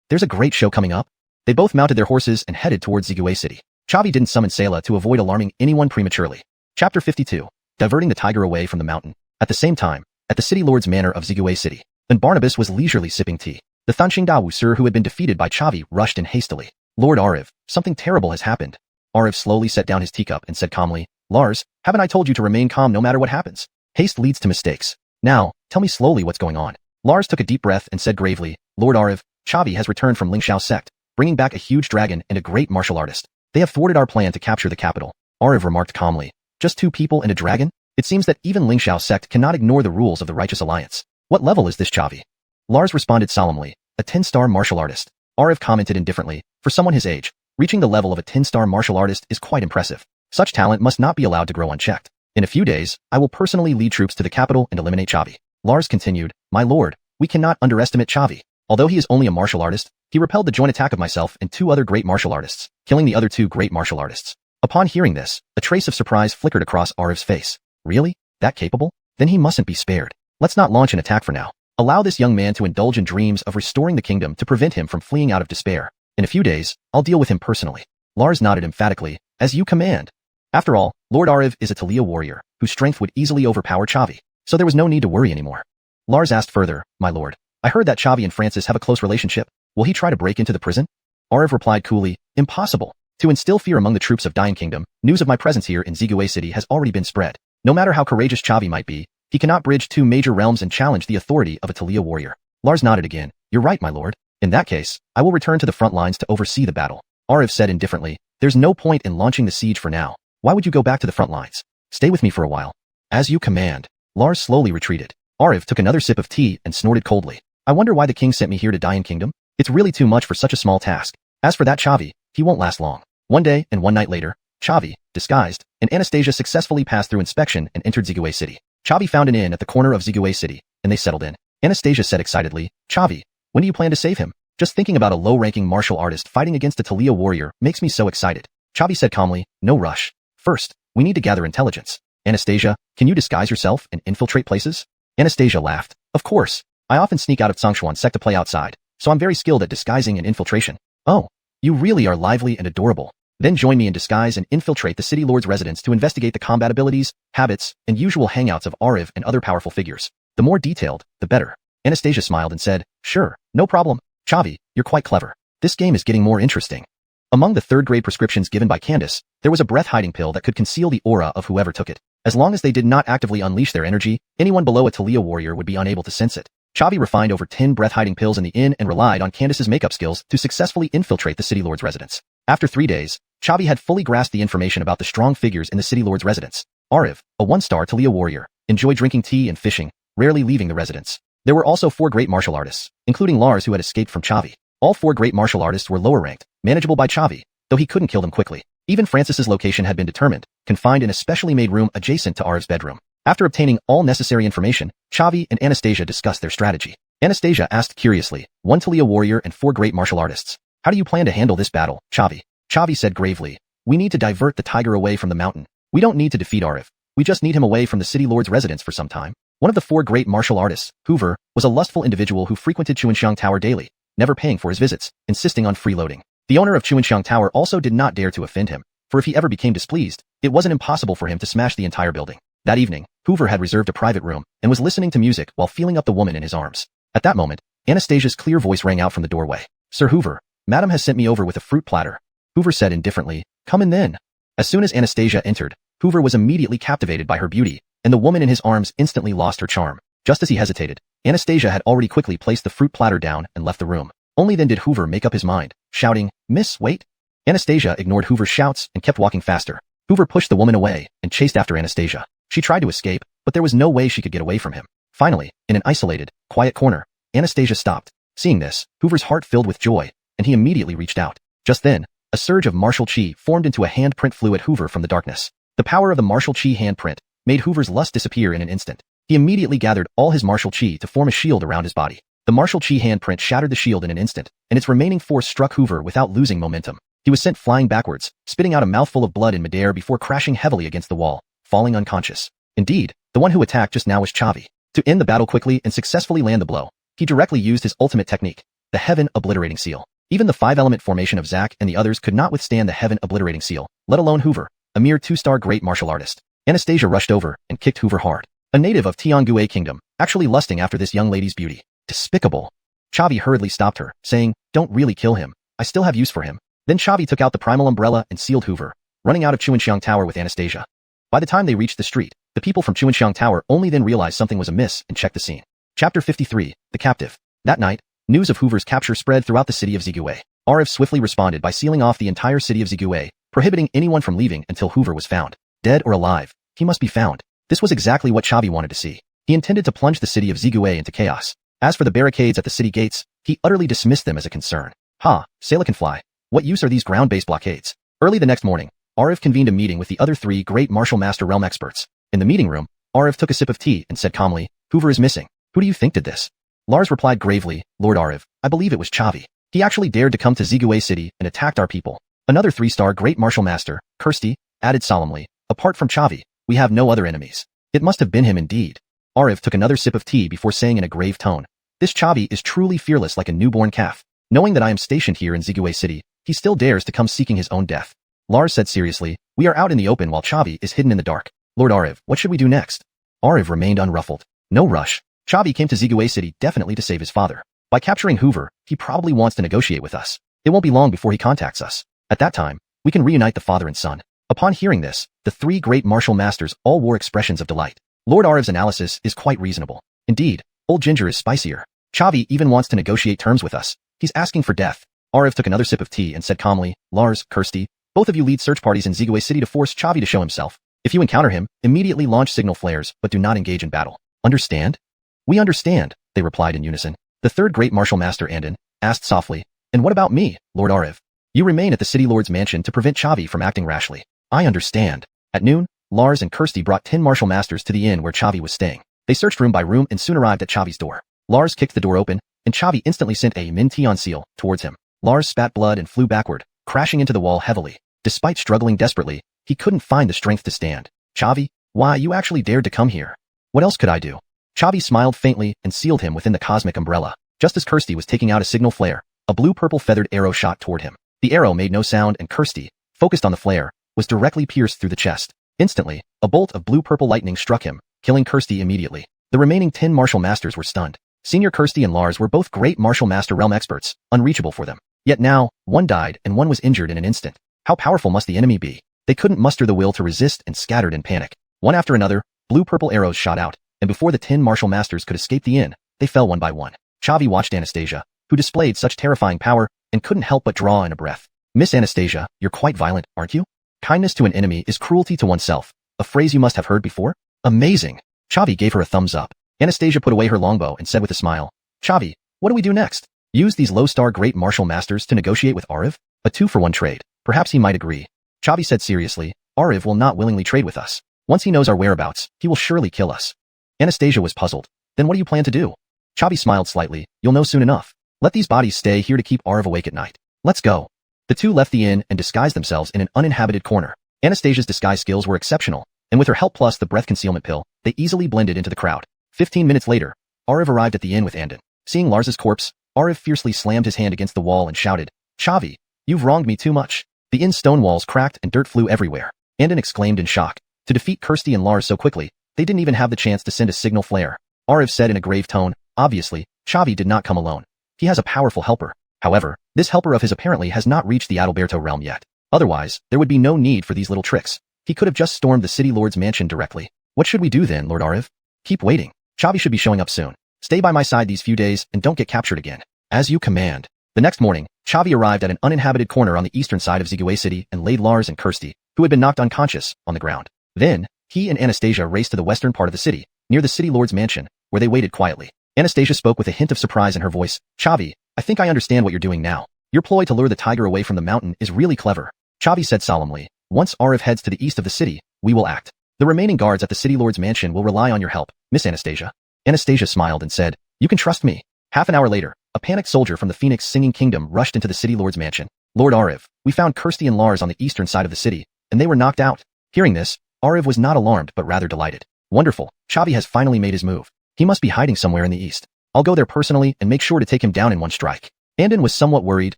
there's a great show coming up." They both mounted their horses and headed towards Zigui City. Chavi didn't summon Sayla to avoid alarming anyone prematurely. Chapter 52. Diverting the tiger away from the mountain. At the same time, at the city lord's manor of Zigui City, and Barnabas was leisurely sipping tea. The Thanqingda Wuxia who had been defeated by Chavi rushed in hastily. "Lord Ariv, something terrible has happened." Ariv slowly set down his teacup and said calmly, "Lars, haven't I told you to remain calm no matter what happens? Haste leads to mistakes. Now, tell me slowly what's going on." Lars took a deep breath and said gravely, "Lord Ariv, Chavi has returned from Lingxiao sect, bringing back a huge dragon and a great martial artist. They have thwarted our plan to capture the capital." Ariv remarked calmly, "Just 2 people and a dragon? It seems that even Lingxiao sect cannot ignore the rules of the Righteous Alliance. What level is this Chavi?" Lars responded solemnly, "A 10-star martial artist." Ariv commented indifferently, "For someone his age, reaching the level of a 10-star martial artist is quite impressive. Such talent must not be allowed to grow unchecked. In a few days, I will personally lead troops to the capital and eliminate Chavi." Lars continued, "My lord, we cannot underestimate Chavi. Although he is only a martial artist, he repelled the joint attack of myself and 2 other great martial artists, killing the other 2 great martial artists." Upon hearing this, a trace of surprise flickered across Ariv's face. "Really? That capable? Then he mustn't be spared. Let's not launch an attack for now. Allow this young man to indulge in dreams of restoring the kingdom to prevent him from fleeing out of despair. In a few days, I'll deal with him personally." Lars nodded emphatically, "As you command." After all, Lord Ariv is a Talia warrior, whose strength would easily overpower Chavi, so there was no need to worry anymore. Lars asked further, "My lord, I heard that Chavi and Francis have a close relationship. Will he try to break into the prison?" Ariv replied coolly, "Impossible. To instill fear among the troops of Dying Kingdom, news of my presence here in Zigui City has already been spread. No matter how courageous Chavi might be, he cannot bridge 2 major realms and challenge the authority of a Talia warrior." Lars nodded again. "You're right, my lord. In that case, I will return to the front lines to oversee the battle." Ariv said indifferently, "There's no point in launching the siege for now. Why would you go back to the front lines? Stay with me for a while." "As you command." Lars slowly retreated. Ariv took another sip of tea and snorted coldly. "I wonder why the king sent me here to Dying Kingdom. It's really too much for such a small task. As for that Chavi, he won't last long." 1 day and 1 night later, Chavi, disguised, and Anastasia successfully passed through inspection and entered Zigui City. Chavi found an inn at the corner of Zigui City, and they settled in. Anastasia said excitedly, "Chavi, when do you plan to save him? Just thinking about a low-ranking martial artist fighting against a Talia warrior makes me so excited." Chavi said calmly, "No rush. First, we need to gather intelligence. Anastasia, can you disguise yourself and infiltrate places?" Anastasia laughed. "Of course. I often sneak out of Xuanhuan sect to play outside, so I'm very skilled at disguising and infiltration." "Oh, you really are lively and adorable. Then join me in disguise and infiltrate the city lord's residence to investigate the combat abilities, habits, and usual hangouts of Ariv and other powerful figures. The more detailed, the better." Anastasia smiled and said, "Sure, no problem. Chavi, you're quite clever. This game is getting more interesting." Among the 3rd-grade prescriptions given by Candace, there was a breath-hiding pill that could conceal the aura of whoever took it. As long as they did not actively unleash their energy, anyone below a Talia warrior would be unable to sense it. Chavi refined over 10 breath-hiding pills in the inn and relied on Candace's makeup skills to successfully infiltrate the city lord's residence. After 3 days, Chavi had fully grasped the information about the strong figures in the city lord's residence. Ariv, a 1-star Talia warrior, enjoyed drinking tea and fishing, rarely leaving the residence. There were also 4 great martial artists, including Lars who had escaped from Chavi. All 4 great martial artists were lower ranked, manageable by Chavi, though he couldn't kill them quickly. Even Francis's location had been determined, confined in a specially made room adjacent to Ariv's bedroom. After obtaining all necessary information, Chavi and Anastasia discussed their strategy. Anastasia asked curiously, 1 Talia warrior and 4 great martial artists. "How do you plan to handle this battle, Chavi?" Chavi said gravely, "We need to divert the tiger away from the mountain. We don't need to defeat Ariv. We just need him away from the city lord's residence for some time." One of the 4 great martial artists, Hoover, was a lustful individual who frequented Xianxia Tower daily, never paying for his visits, insisting on freeloading. The owner of Xuanhuan Tower also did not dare to offend him, for if he ever became displeased, it wasn't impossible for him to smash the entire building. That evening, Hoover had reserved a private room and was listening to music while feeling up the woman in his arms. At that moment, Anastasia's clear voice rang out from the doorway. "Sir Hoover, Madam has sent me over with a fruit platter." Hoover said indifferently, "Come in then." As soon as Anastasia entered, Hoover was immediately captivated by her beauty, and the woman in his arms instantly lost her charm. Just as he hesitated, Anastasia had already quickly placed the fruit platter down and left the room. Only then did Hoover make up his mind, shouting, "Miss, wait." Anastasia ignored Hoover's shouts and kept walking faster. Hoover pushed the woman away and chased after Anastasia. She tried to escape, but there was no way she could get away from him. Finally, in an isolated, quiet corner, Anastasia stopped. Seeing this, Hoover's heart filled with joy, and he immediately reached out. Just then, a surge of martial chi formed into a handprint flew at Hoover from the darkness. The power of the martial chi handprint made Hoover's lust disappear in an instant. He immediately gathered all his martial chi to form a shield around his body. The martial chi handprint shattered the shield in an instant, and its remaining force struck Hoover without losing momentum. He was sent flying backwards, spitting out a mouthful of blood in midair before crashing heavily against the wall, falling unconscious. Indeed, the one who attacked just now was Chavi. To end the battle quickly and successfully land the blow, he directly used his ultimate technique, the Heaven Obliterating Seal. Even the 5-element formation of Zack and the others could not withstand the Heaven Obliterating Seal, let alone Hoover, a mere 2-star great martial artist. Anastasia rushed over and kicked Hoover hard. A native of Tiangue Kingdom, actually lusting after this young lady's beauty. Despicable. Chavi hurriedly stopped her, saying, "Don't really kill him. I still have use for him." Then Chavi took out the primal umbrella and sealed Hoover, running out of Xuanhuan Tower with Anastasia. By the time they reached the street, the people from Xuanhuan Tower only then realized something was amiss and checked the scene. Chapter 53, The Captive. That night, news of Hoover's capture spread throughout the city of Zigue. Arif swiftly responded by sealing off the entire city of Zigue, prohibiting anyone from leaving until Hoover was found. Dead or alive, he must be found. This was exactly what Chavi wanted to see. He intended to plunge the city of Zigue into chaos. As for the barricades at the city gates, he utterly dismissed them as a concern. Ha, Saliconfly. What use are these ground-based blockades? Early the next morning, Arif convened a meeting with the other 3 great martial master realm experts. In the meeting room, Arif took a sip of tea and said calmly, "Hoover is missing. Who do you think did this?" Lars replied gravely, "Lord Arif, I believe it was Chavi. He actually dared to come to Zigue City and attacked our people." Another 3-star great martial master, Kirsty, added solemnly, "Apart from Chavi, we have no other enemies. It must have been him indeed." Arif took another sip of tea before saying in a grave tone, "This Chavi is truly fearless like a newborn calf. Knowing that I am stationed here in Zigue City, he still dares to come seeking his own death." Lars said seriously, "We are out in the open while Chavi is hidden in the dark. Lord Arif, what should we do next?" Arif remained unruffled. "No rush. Chavi came to Zigue City definitely to save his father. By capturing Hoover, he probably wants to negotiate with us. It won't be long before he contacts us. At that time, we can reunite the father and son." Upon hearing this, the 3 great martial masters all wore expressions of delight. Lord Arif's analysis is quite reasonable. Indeed, Old Ginger is spicier. Chavi even wants to negotiate terms with us. He's asking for death. Arif took another sip of tea and said calmly, "Lars, Kirsty, both of you lead search parties in Zigue City to force Chavi to show himself. If you encounter him, immediately launch signal flares, but do not engage in battle. Understand?" "We understand," they replied in unison. The 3rd great martial master Andon asked softly, "And what about me, Lord Arif? You remain at the city lord's mansion to prevent Chavi from acting rashly." "I understand." At noon, Lars and Kirsty brought 10 martial masters to the inn where Chavi was staying. They searched room by room and soon arrived at Chavi's door. Lars kicked the door open, and Chavi instantly sent a Min Tion seal towards him. Lars spat blood and flew backward, crashing into the wall heavily. Despite struggling desperately, he couldn't find the strength to stand. "Chavi, why, you actually dared to come here. What else could I do?" Chavi smiled faintly and sealed him within the cosmic umbrella. Just as Kirsty was taking out a signal flare, a blue-purple feathered arrow shot toward him. The arrow made no sound and Kirsty, focused on the flare, was directly pierced through the chest. Instantly, a bolt of blue-purple lightning struck him, killing Kirsty immediately. The remaining 10 martial masters were stunned. Senior Kirsty and Lars were both great martial master realm experts, unreachable for them. Yet now, one died and one was injured in an instant. How powerful must the enemy be? They couldn't muster the will to resist and scattered in panic. One after another, blue-purple arrows shot out, and before the 10 martial masters could escape the inn, they fell one by one. Chavi watched Anastasia, who displayed such terrifying power, and couldn't help but draw in a breath. "Miss Anastasia, you're quite violent, aren't you? Kindness to an enemy is cruelty to oneself, a phrase you must have heard before." "Amazing." Chavi gave her a thumbs up. Anastasia put away her longbow and said with a smile, "Chavi, what do we do next? Use these low-star great martial masters to negotiate with Arif? A 2-for-1 trade. Perhaps he might agree." Chavi said seriously, "Arif will not willingly trade with us. Once he knows our whereabouts, he will surely kill us." Anastasia was puzzled. "Then what do you plan to do?" Chavi smiled slightly, "You'll know soon enough. Let these bodies stay here to keep Arif awake at night. Let's go." The two left the inn and disguised themselves in an uninhabited corner. Anastasia's disguise skills were exceptional, and with her help plus the breath concealment pill, they easily blended into the crowd. 15 minutes later, Arif arrived at the inn with Andon. Seeing Lars's corpse, Arif fiercely slammed his hand against the wall and shouted, "Chavi, You've wronged me too much. The inn's stone walls cracked and dirt flew everywhere. Andon exclaimed in shock. To defeat Kirsty and Lars so quickly, they didn't even have the chance to send a signal flare. Ariv said in a grave tone. Obviously, Xavi did not come alone. He has a powerful helper. However, this helper of his apparently has not reached the Adalberto realm yet. Otherwise, there would be no need for these little tricks. He could have just stormed the city lord's mansion directly. What should we do then, Lord Ariv? Keep waiting. Xavi should be showing up soon. Stay by my side these few days and don't get captured again. As you command. The next morning, Xavi arrived at an uninhabited corner on the eastern side of Zigue City and laid Lars and Kirsty, who had been knocked unconscious, on the ground. Then, he and Anastasia raced to the western part of the city, near the city lord's mansion, where they waited quietly. Anastasia spoke with a hint of surprise in her voice. Xavi, I think I understand what you're doing now. Your ploy to lure the tiger away from the mountain is really clever. Xavi said solemnly. Once Ariv heads to the east of the city, we will act. The remaining guards at the city lord's mansion will rely on your help, Miss Anastasia. Anastasia smiled and said, you can trust me. Half an hour later, a panicked soldier from the Phoenix Singing Kingdom rushed into the city lord's mansion. Lord Ariv, we found Kirsty and Lars on the eastern side of the city, and they were knocked out. Hearing this, Ariv was not alarmed but rather delighted. Wonderful, Xavi has finally made his move. He must be hiding somewhere in the east. I'll go there personally and make sure to take him down in one strike. Andon was somewhat worried.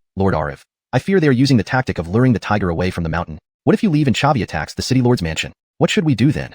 Lord Ariv, I fear they are using the tactic of luring the tiger away from the mountain. What if you leave and Xavi attacks the city lord's mansion? What should we do then?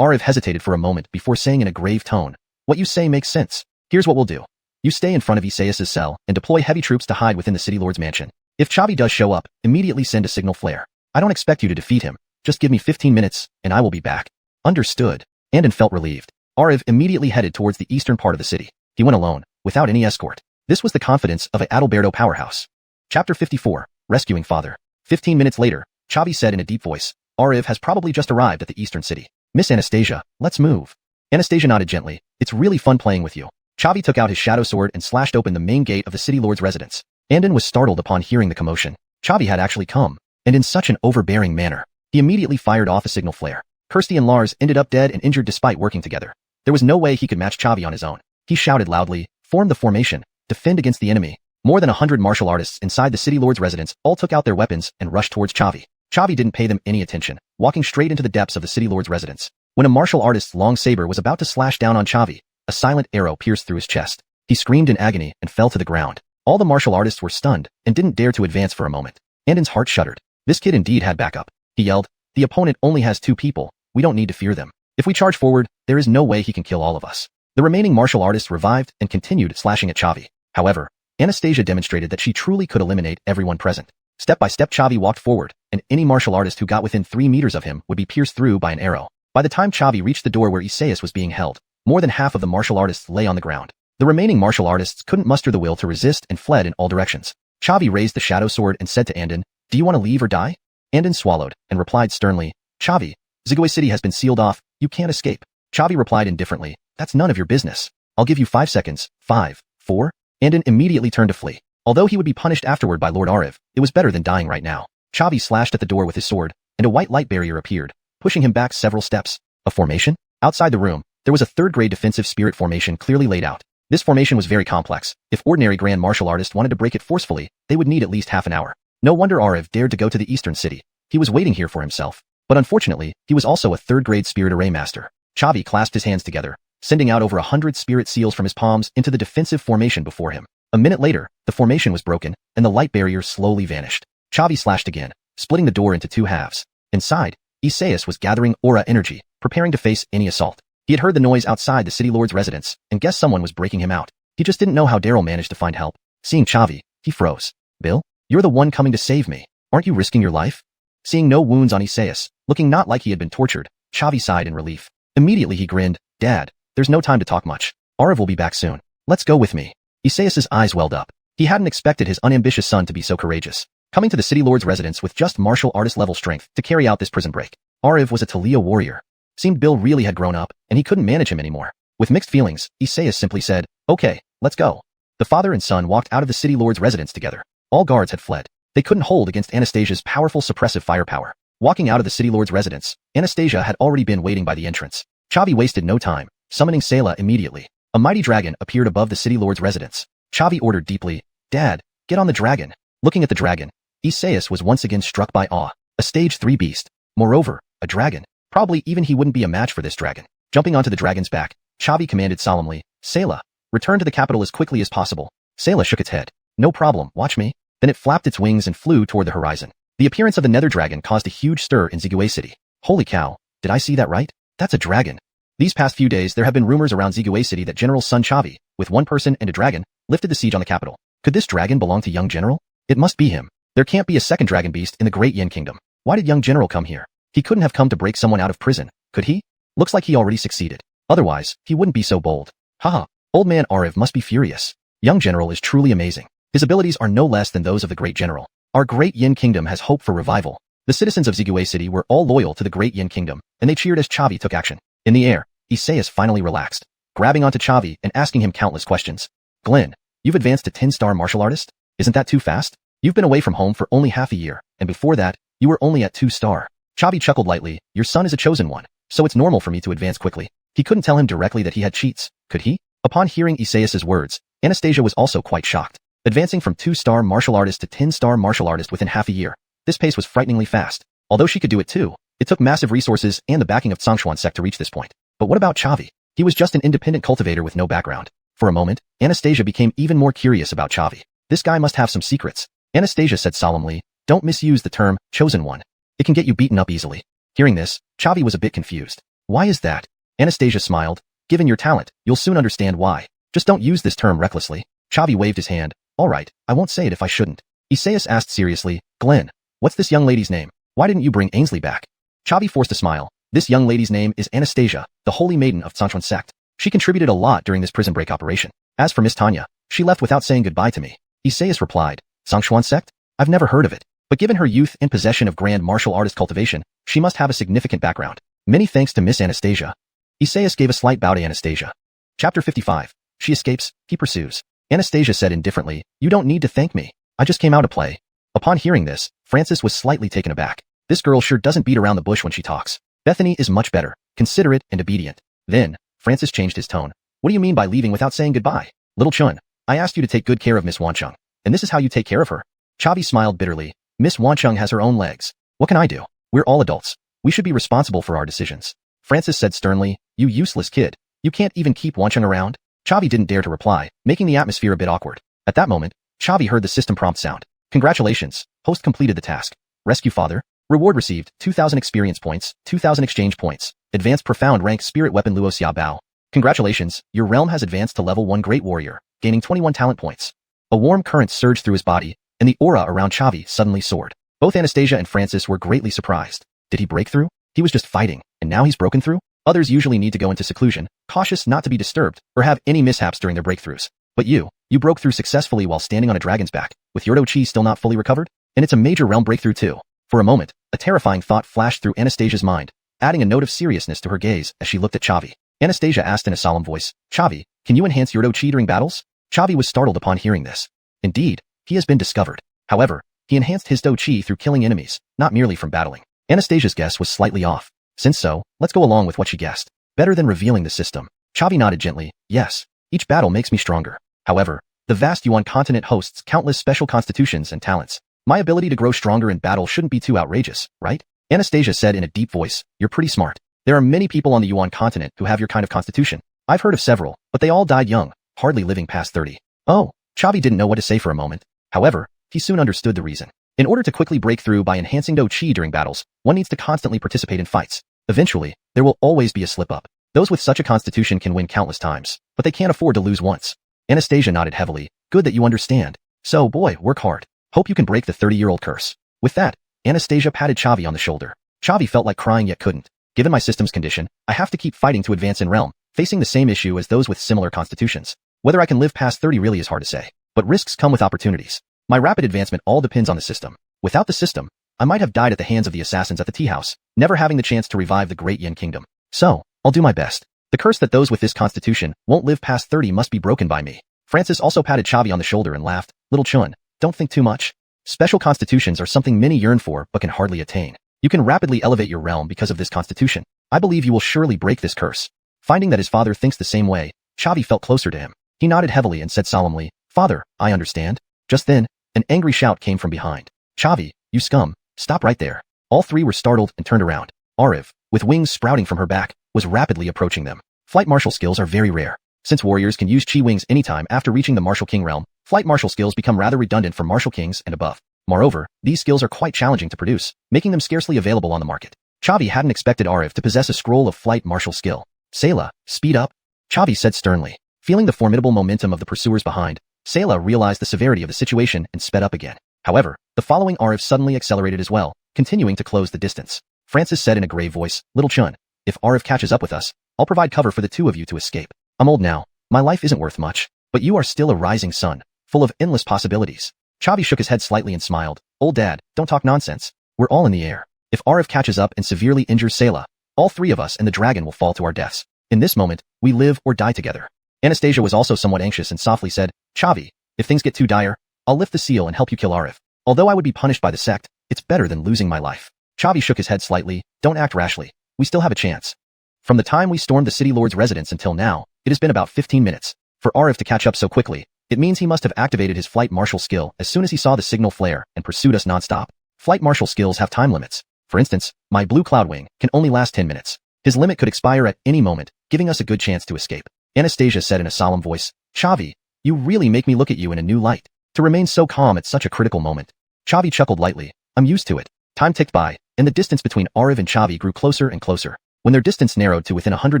Ariv hesitated for a moment before saying in a grave tone. What you say makes sense. Here's what we'll do. You stay in front of Isaias' cell and deploy heavy troops to hide within the city lord's mansion. If Xavi does show up, immediately send a signal flare. I don't expect you to defeat him. Just give me 15 minutes, and I will be back. Understood. Andon felt relieved. Ariv immediately headed towards the eastern part of the city. He went alone, without any escort. This was the confidence of an Adalberto powerhouse. Chapter 54, Rescuing Father. 15 minutes later, Xavi said in a deep voice, Ariv has probably just arrived at the eastern city. Miss Anastasia, let's move. Anastasia nodded gently. It's really fun playing with you. Xavi took out his shadow sword and slashed open the main gate of the city lord's residence. Andon was startled upon hearing the commotion. Xavi had actually come, and in such an overbearing manner. He immediately fired off a signal flare. Kirsty and Lars ended up dead and injured despite working together. There was no way he could match Xavi on his own. He shouted loudly, form the formation, defend against the enemy. More than 100 martial artists inside the city lord's residence all took out their weapons and rushed towards Xavi. Xavi didn't pay them any attention, walking straight into the depths of the city lord's residence. When a martial artist's long saber was about to slash down on Xavi, a silent arrow pierced through his chest. He screamed in agony and fell to the ground. All the martial artists were stunned and didn't dare to advance for a moment. Andon's heart shuddered. This kid indeed had backup. He yelled, the opponent only has 2 people. We don't need to fear them. If we charge forward, there is no way he can kill all of us. The remaining martial artists revived and continued slashing at Xavi. However, Anastasia demonstrated that she truly could eliminate everyone present. Step by step Xavi walked forward, and any martial artist who got within 3 meters of him would be pierced through by an arrow. By the time Xavi reached the door where Isaias was being held, more than half of the martial artists lay on the ground. The remaining martial artists couldn't muster the will to resist and fled in all directions. Xavi raised the shadow sword and said to Andon, do you want to leave or die? Andon swallowed and replied sternly, Xavi, Zigue City has been sealed off, you can't escape. Xavi replied indifferently, that's none of your business. I'll give you 5 seconds. 5, 4. Andon immediately turned to flee. Although he would be punished afterward by Lord Ariv, it was better than dying right now. Xavi slashed at the door with his sword, and a white light barrier appeared, pushing him back several steps. A formation? Outside the room, there was a third-grade defensive spirit formation clearly laid out. This formation was very complex. If ordinary grand martial artists wanted to break it forcefully, they would need at least half an hour. No wonder Ariv dared to go to the eastern city. He was waiting here for himself. But unfortunately, he was also a third-grade spirit array master. Xavi clasped his hands together, sending out over 100 spirit seals from his palms into the defensive formation before him. A minute later, the formation was broken, and the light barrier slowly vanished. Xavi slashed again, splitting the door into 2 halves. Inside, Isaias was gathering aura energy, preparing to face any assault. He had heard the noise outside the city lord's residence, and guessed someone was breaking him out. He just didn't know how Daryl managed to find help. Seeing Xavi, he froze. Bill? You're the one coming to save me. Aren't you risking your life? Seeing no wounds on Isaias, looking not like he had been tortured, Xavi sighed in relief. Immediately he grinned, Dad, there's no time to talk much. Ariv will be back soon. Let's go with me. Isaias' eyes welled up. He hadn't expected his unambitious son to be so courageous, coming to the city lord's residence with just martial artist level strength to carry out this prison break. Ariv was a Talia warrior. Seemed Bill really had grown up, and he couldn't manage him anymore. With mixed feelings, Isaias simply said, okay, let's go. The father and son walked out of the city lord's residence together. All guards had fled. They couldn't hold against Anastasia's powerful suppressive firepower. Walking out of the city lord's residence, Anastasia had already been waiting by the entrance. Xavi wasted no time, summoning Sayla immediately. A mighty dragon appeared above the city lord's residence. Xavi ordered deeply, Dad, get on the dragon. Looking at the dragon, Isaias was once again struck by awe. A stage 3 beast. Moreover, a dragon. Probably even he wouldn't be a match for this dragon. Jumping onto the dragon's back, Xavi commanded solemnly, Sayla, return to the capital as quickly as possible. Sayla shook its head. No problem, watch me. Then it flapped its wings and flew toward the horizon. The appearance of the nether dragon caused a huge stir in Zigui City. Holy cow, did I see that right? That's a dragon. These past few days there have been rumors around Zigui City that General Sun Chavi, with one person and a dragon, lifted the siege on the capital. Could this dragon belong to young General? It must be him. There can't be a second dragon beast in the Great Yin Kingdom. Why did young General come here? He couldn't have come to break someone out of prison, could he? Looks like he already succeeded. Otherwise, he wouldn't be so bold. Haha, old man Ariv must be furious. Young General is truly amazing. His abilities are no less than those of the Great General. Our Great Yin Kingdom has hope for revival. The citizens of Zigui City were all loyal to the Great Yin Kingdom, and they cheered as Chavi took action. In the air, Isaias finally relaxed, grabbing onto Chavi and asking him countless questions. Glenn, you've advanced to 10-star martial artist? Isn't that too fast? You've been away from home for only half a year, and before that, you were only at 2-star. Chavi chuckled lightly. Your son is a chosen one, so it's normal for me to advance quickly. He couldn't tell him directly that he had cheats, could he? Upon hearing Isaias's words, Anastasia was also quite shocked. Advancing from 2-star martial artist to 10-star martial artist within half a year, this pace was frighteningly fast. Although she could do it too, it took massive resources and the backing of Xuanhuan sect to reach this point. But what about Chavi? He was just an independent cultivator with no background. For a moment, Anastasia became even more curious about Chavi. This guy must have some secrets. Anastasia said solemnly, don't misuse the term, chosen one. It can get you beaten up easily. Hearing this, Chavi was a bit confused. Why is that? Anastasia smiled. Given your talent, you'll soon understand why. Just don't use this term recklessly. Chavi waved his hand. Alright, I won't say it if I shouldn't. Isaias asked seriously, Glenn, what's this young lady's name? Why didn't you bring Ainsley back? Chavi forced a smile. This young lady's name is Anastasia, the holy maiden of Xuanhuan sect. She contributed a lot during this prison break operation. As for Miss Tanya, she left without saying goodbye to me. Isaias replied, Xuanhuan sect? I've never heard of it. But given her youth and possession of grand martial artist cultivation, she must have a significant background. Many thanks to Miss Anastasia. Isaias gave a slight bow to Anastasia. Chapter 55. She escapes, he pursues. Anastasia said indifferently, you don't need to thank me. I just came out to play. Upon hearing this, Francis was slightly taken aback. This girl sure doesn't beat around the bush when she talks. Bethany is much better, considerate and obedient. Then, Francis changed his tone. What do you mean by leaving without saying goodbye? Little Chun, I asked you to take good care of Miss Wancheng, and this is how you take care of her. Chavi smiled bitterly. Miss Wancheng has her own legs. What can I do? We're all adults. We should be responsible for our decisions. Francis said sternly, you useless kid. You can't even keep Wancheng around? Chavi didn't dare to reply, making the atmosphere a bit awkward. At that moment, Chavi heard the system prompt sound. Congratulations, host completed the task. Rescue father. Reward received, 2,000 experience points, 2,000 exchange points. Advanced profound rank spirit weapon Luo Xia Bao. Congratulations, your realm has advanced to level 1 great warrior, gaining 21 talent points. A warm current surged through his body, and the aura around Chavi suddenly soared. Both Anastasia and Francis were greatly surprised. Did he break through? He was just fighting, and now he's broken through? Others usually need to go into seclusion, cautious not to be disturbed, or have any mishaps during their breakthroughs. But you broke through successfully while standing on a dragon's back, with your chi still not fully recovered? And it's a major realm breakthrough too. For a moment, a terrifying thought flashed through Anastasia's mind, adding a note of seriousness to her gaze as she looked at Chavi. Anastasia asked in a solemn voice, Chavi, can you enhance your chi during battles? Chavi was startled upon hearing this. Indeed, he has been discovered. However, he enhanced his chi through killing enemies, not merely from battling. Anastasia's guess was slightly off. Since so, let's go along with what she guessed. Better than revealing the system. Chavi nodded gently. Yes, each battle makes me stronger. However, the vast Yuan continent hosts countless special constitutions and talents. My ability to grow stronger in battle shouldn't be too outrageous, right? Anastasia said in a deep voice, you're pretty smart. There are many people on the Yuan continent who have your kind of constitution. I've heard of several, but they all died young, hardly living past 30. Oh, Chavi didn't know what to say for a moment. However, he soon understood the reason. In order to quickly break through by enhancing chi during battles, one needs to constantly participate in fights. Eventually, there will always be a slip-up. Those with such a constitution can win countless times, but they can't afford to lose once. Anastasia nodded heavily. Good that you understand. So, boy, work hard. Hope you can break the 30-year-old curse. With that, Anastasia patted Chavi on the shoulder. Chavi felt like crying yet couldn't. Given my system's condition, I have to keep fighting to advance in realm, facing the same issue as those with similar constitutions. Whether I can live past 30 really is hard to say, but risks come with opportunities. My rapid advancement all depends on the system. Without the system, I might have died at the hands of the assassins at the tea house, never having the chance to revive the Great Yin Kingdom. So, I'll do my best. The curse that those with this constitution won't live past 30 must be broken by me. Francis also patted Chavi on the shoulder and laughed. Little Chun, don't think too much. Special constitutions are something many yearn for but can hardly attain. You can rapidly elevate your realm because of this constitution. I believe you will surely break this curse. Finding that his father thinks the same way, Chavi felt closer to him. He nodded heavily and said solemnly, Father, I understand. Just then, an angry shout came from behind. Chavi, you scum, stop right there. All three were startled and turned around. Ariv, with wings sprouting from her back, was rapidly approaching them. Flight martial skills are very rare. Since warriors can use chi wings anytime after reaching the martial king realm, Flight martial skills become rather redundant for martial kings and above. Moreover, these skills are quite challenging to produce, making them scarcely available on the market. Chavi hadn't expected Arif to possess a scroll of flight martial skill. Sayla, speed up, Chavi said sternly. Feeling the formidable momentum of the pursuers behind, Sayla realized the severity of the situation and sped up again. However, the following Arif suddenly accelerated as well, continuing to close the distance. Francis said in a grave voice, Little Chun, if Arif catches up with us, I'll provide cover for the two of you to escape. I'm old now, my life isn't worth much, but you are still a rising sun, full of endless possibilities. Chavi shook his head slightly and smiled. Old dad, don't talk nonsense. We're all in the air. If Arif catches up and severely injures Sayla, all three of us and the dragon will fall to our deaths. In this moment, we live or die together. Anastasia was also somewhat anxious and softly said, Chavi, if things get too dire, I'll lift the seal and help you kill Arif. Although I would be punished by the sect, it's better than losing my life. Chavi shook his head slightly. Don't act rashly. We still have a chance. From the time we stormed the city lord's residence until now, it has been about 15 minutes. For Arif to catch up so quickly, it means he must have activated his flight martial skill as soon as he saw the signal flare and pursued us nonstop. Flight martial skills have time limits. For instance, my blue cloud wing can only last 10 minutes. His limit could expire at any moment, giving us a good chance to escape. Anastasia said in a solemn voice, Chavi, you really make me look at you in a new light. To remain so calm at such a critical moment. Chavi chuckled lightly. I'm used to it. Time ticked by, and the distance between Arif and Chavi grew closer and closer. When their distance narrowed to within 100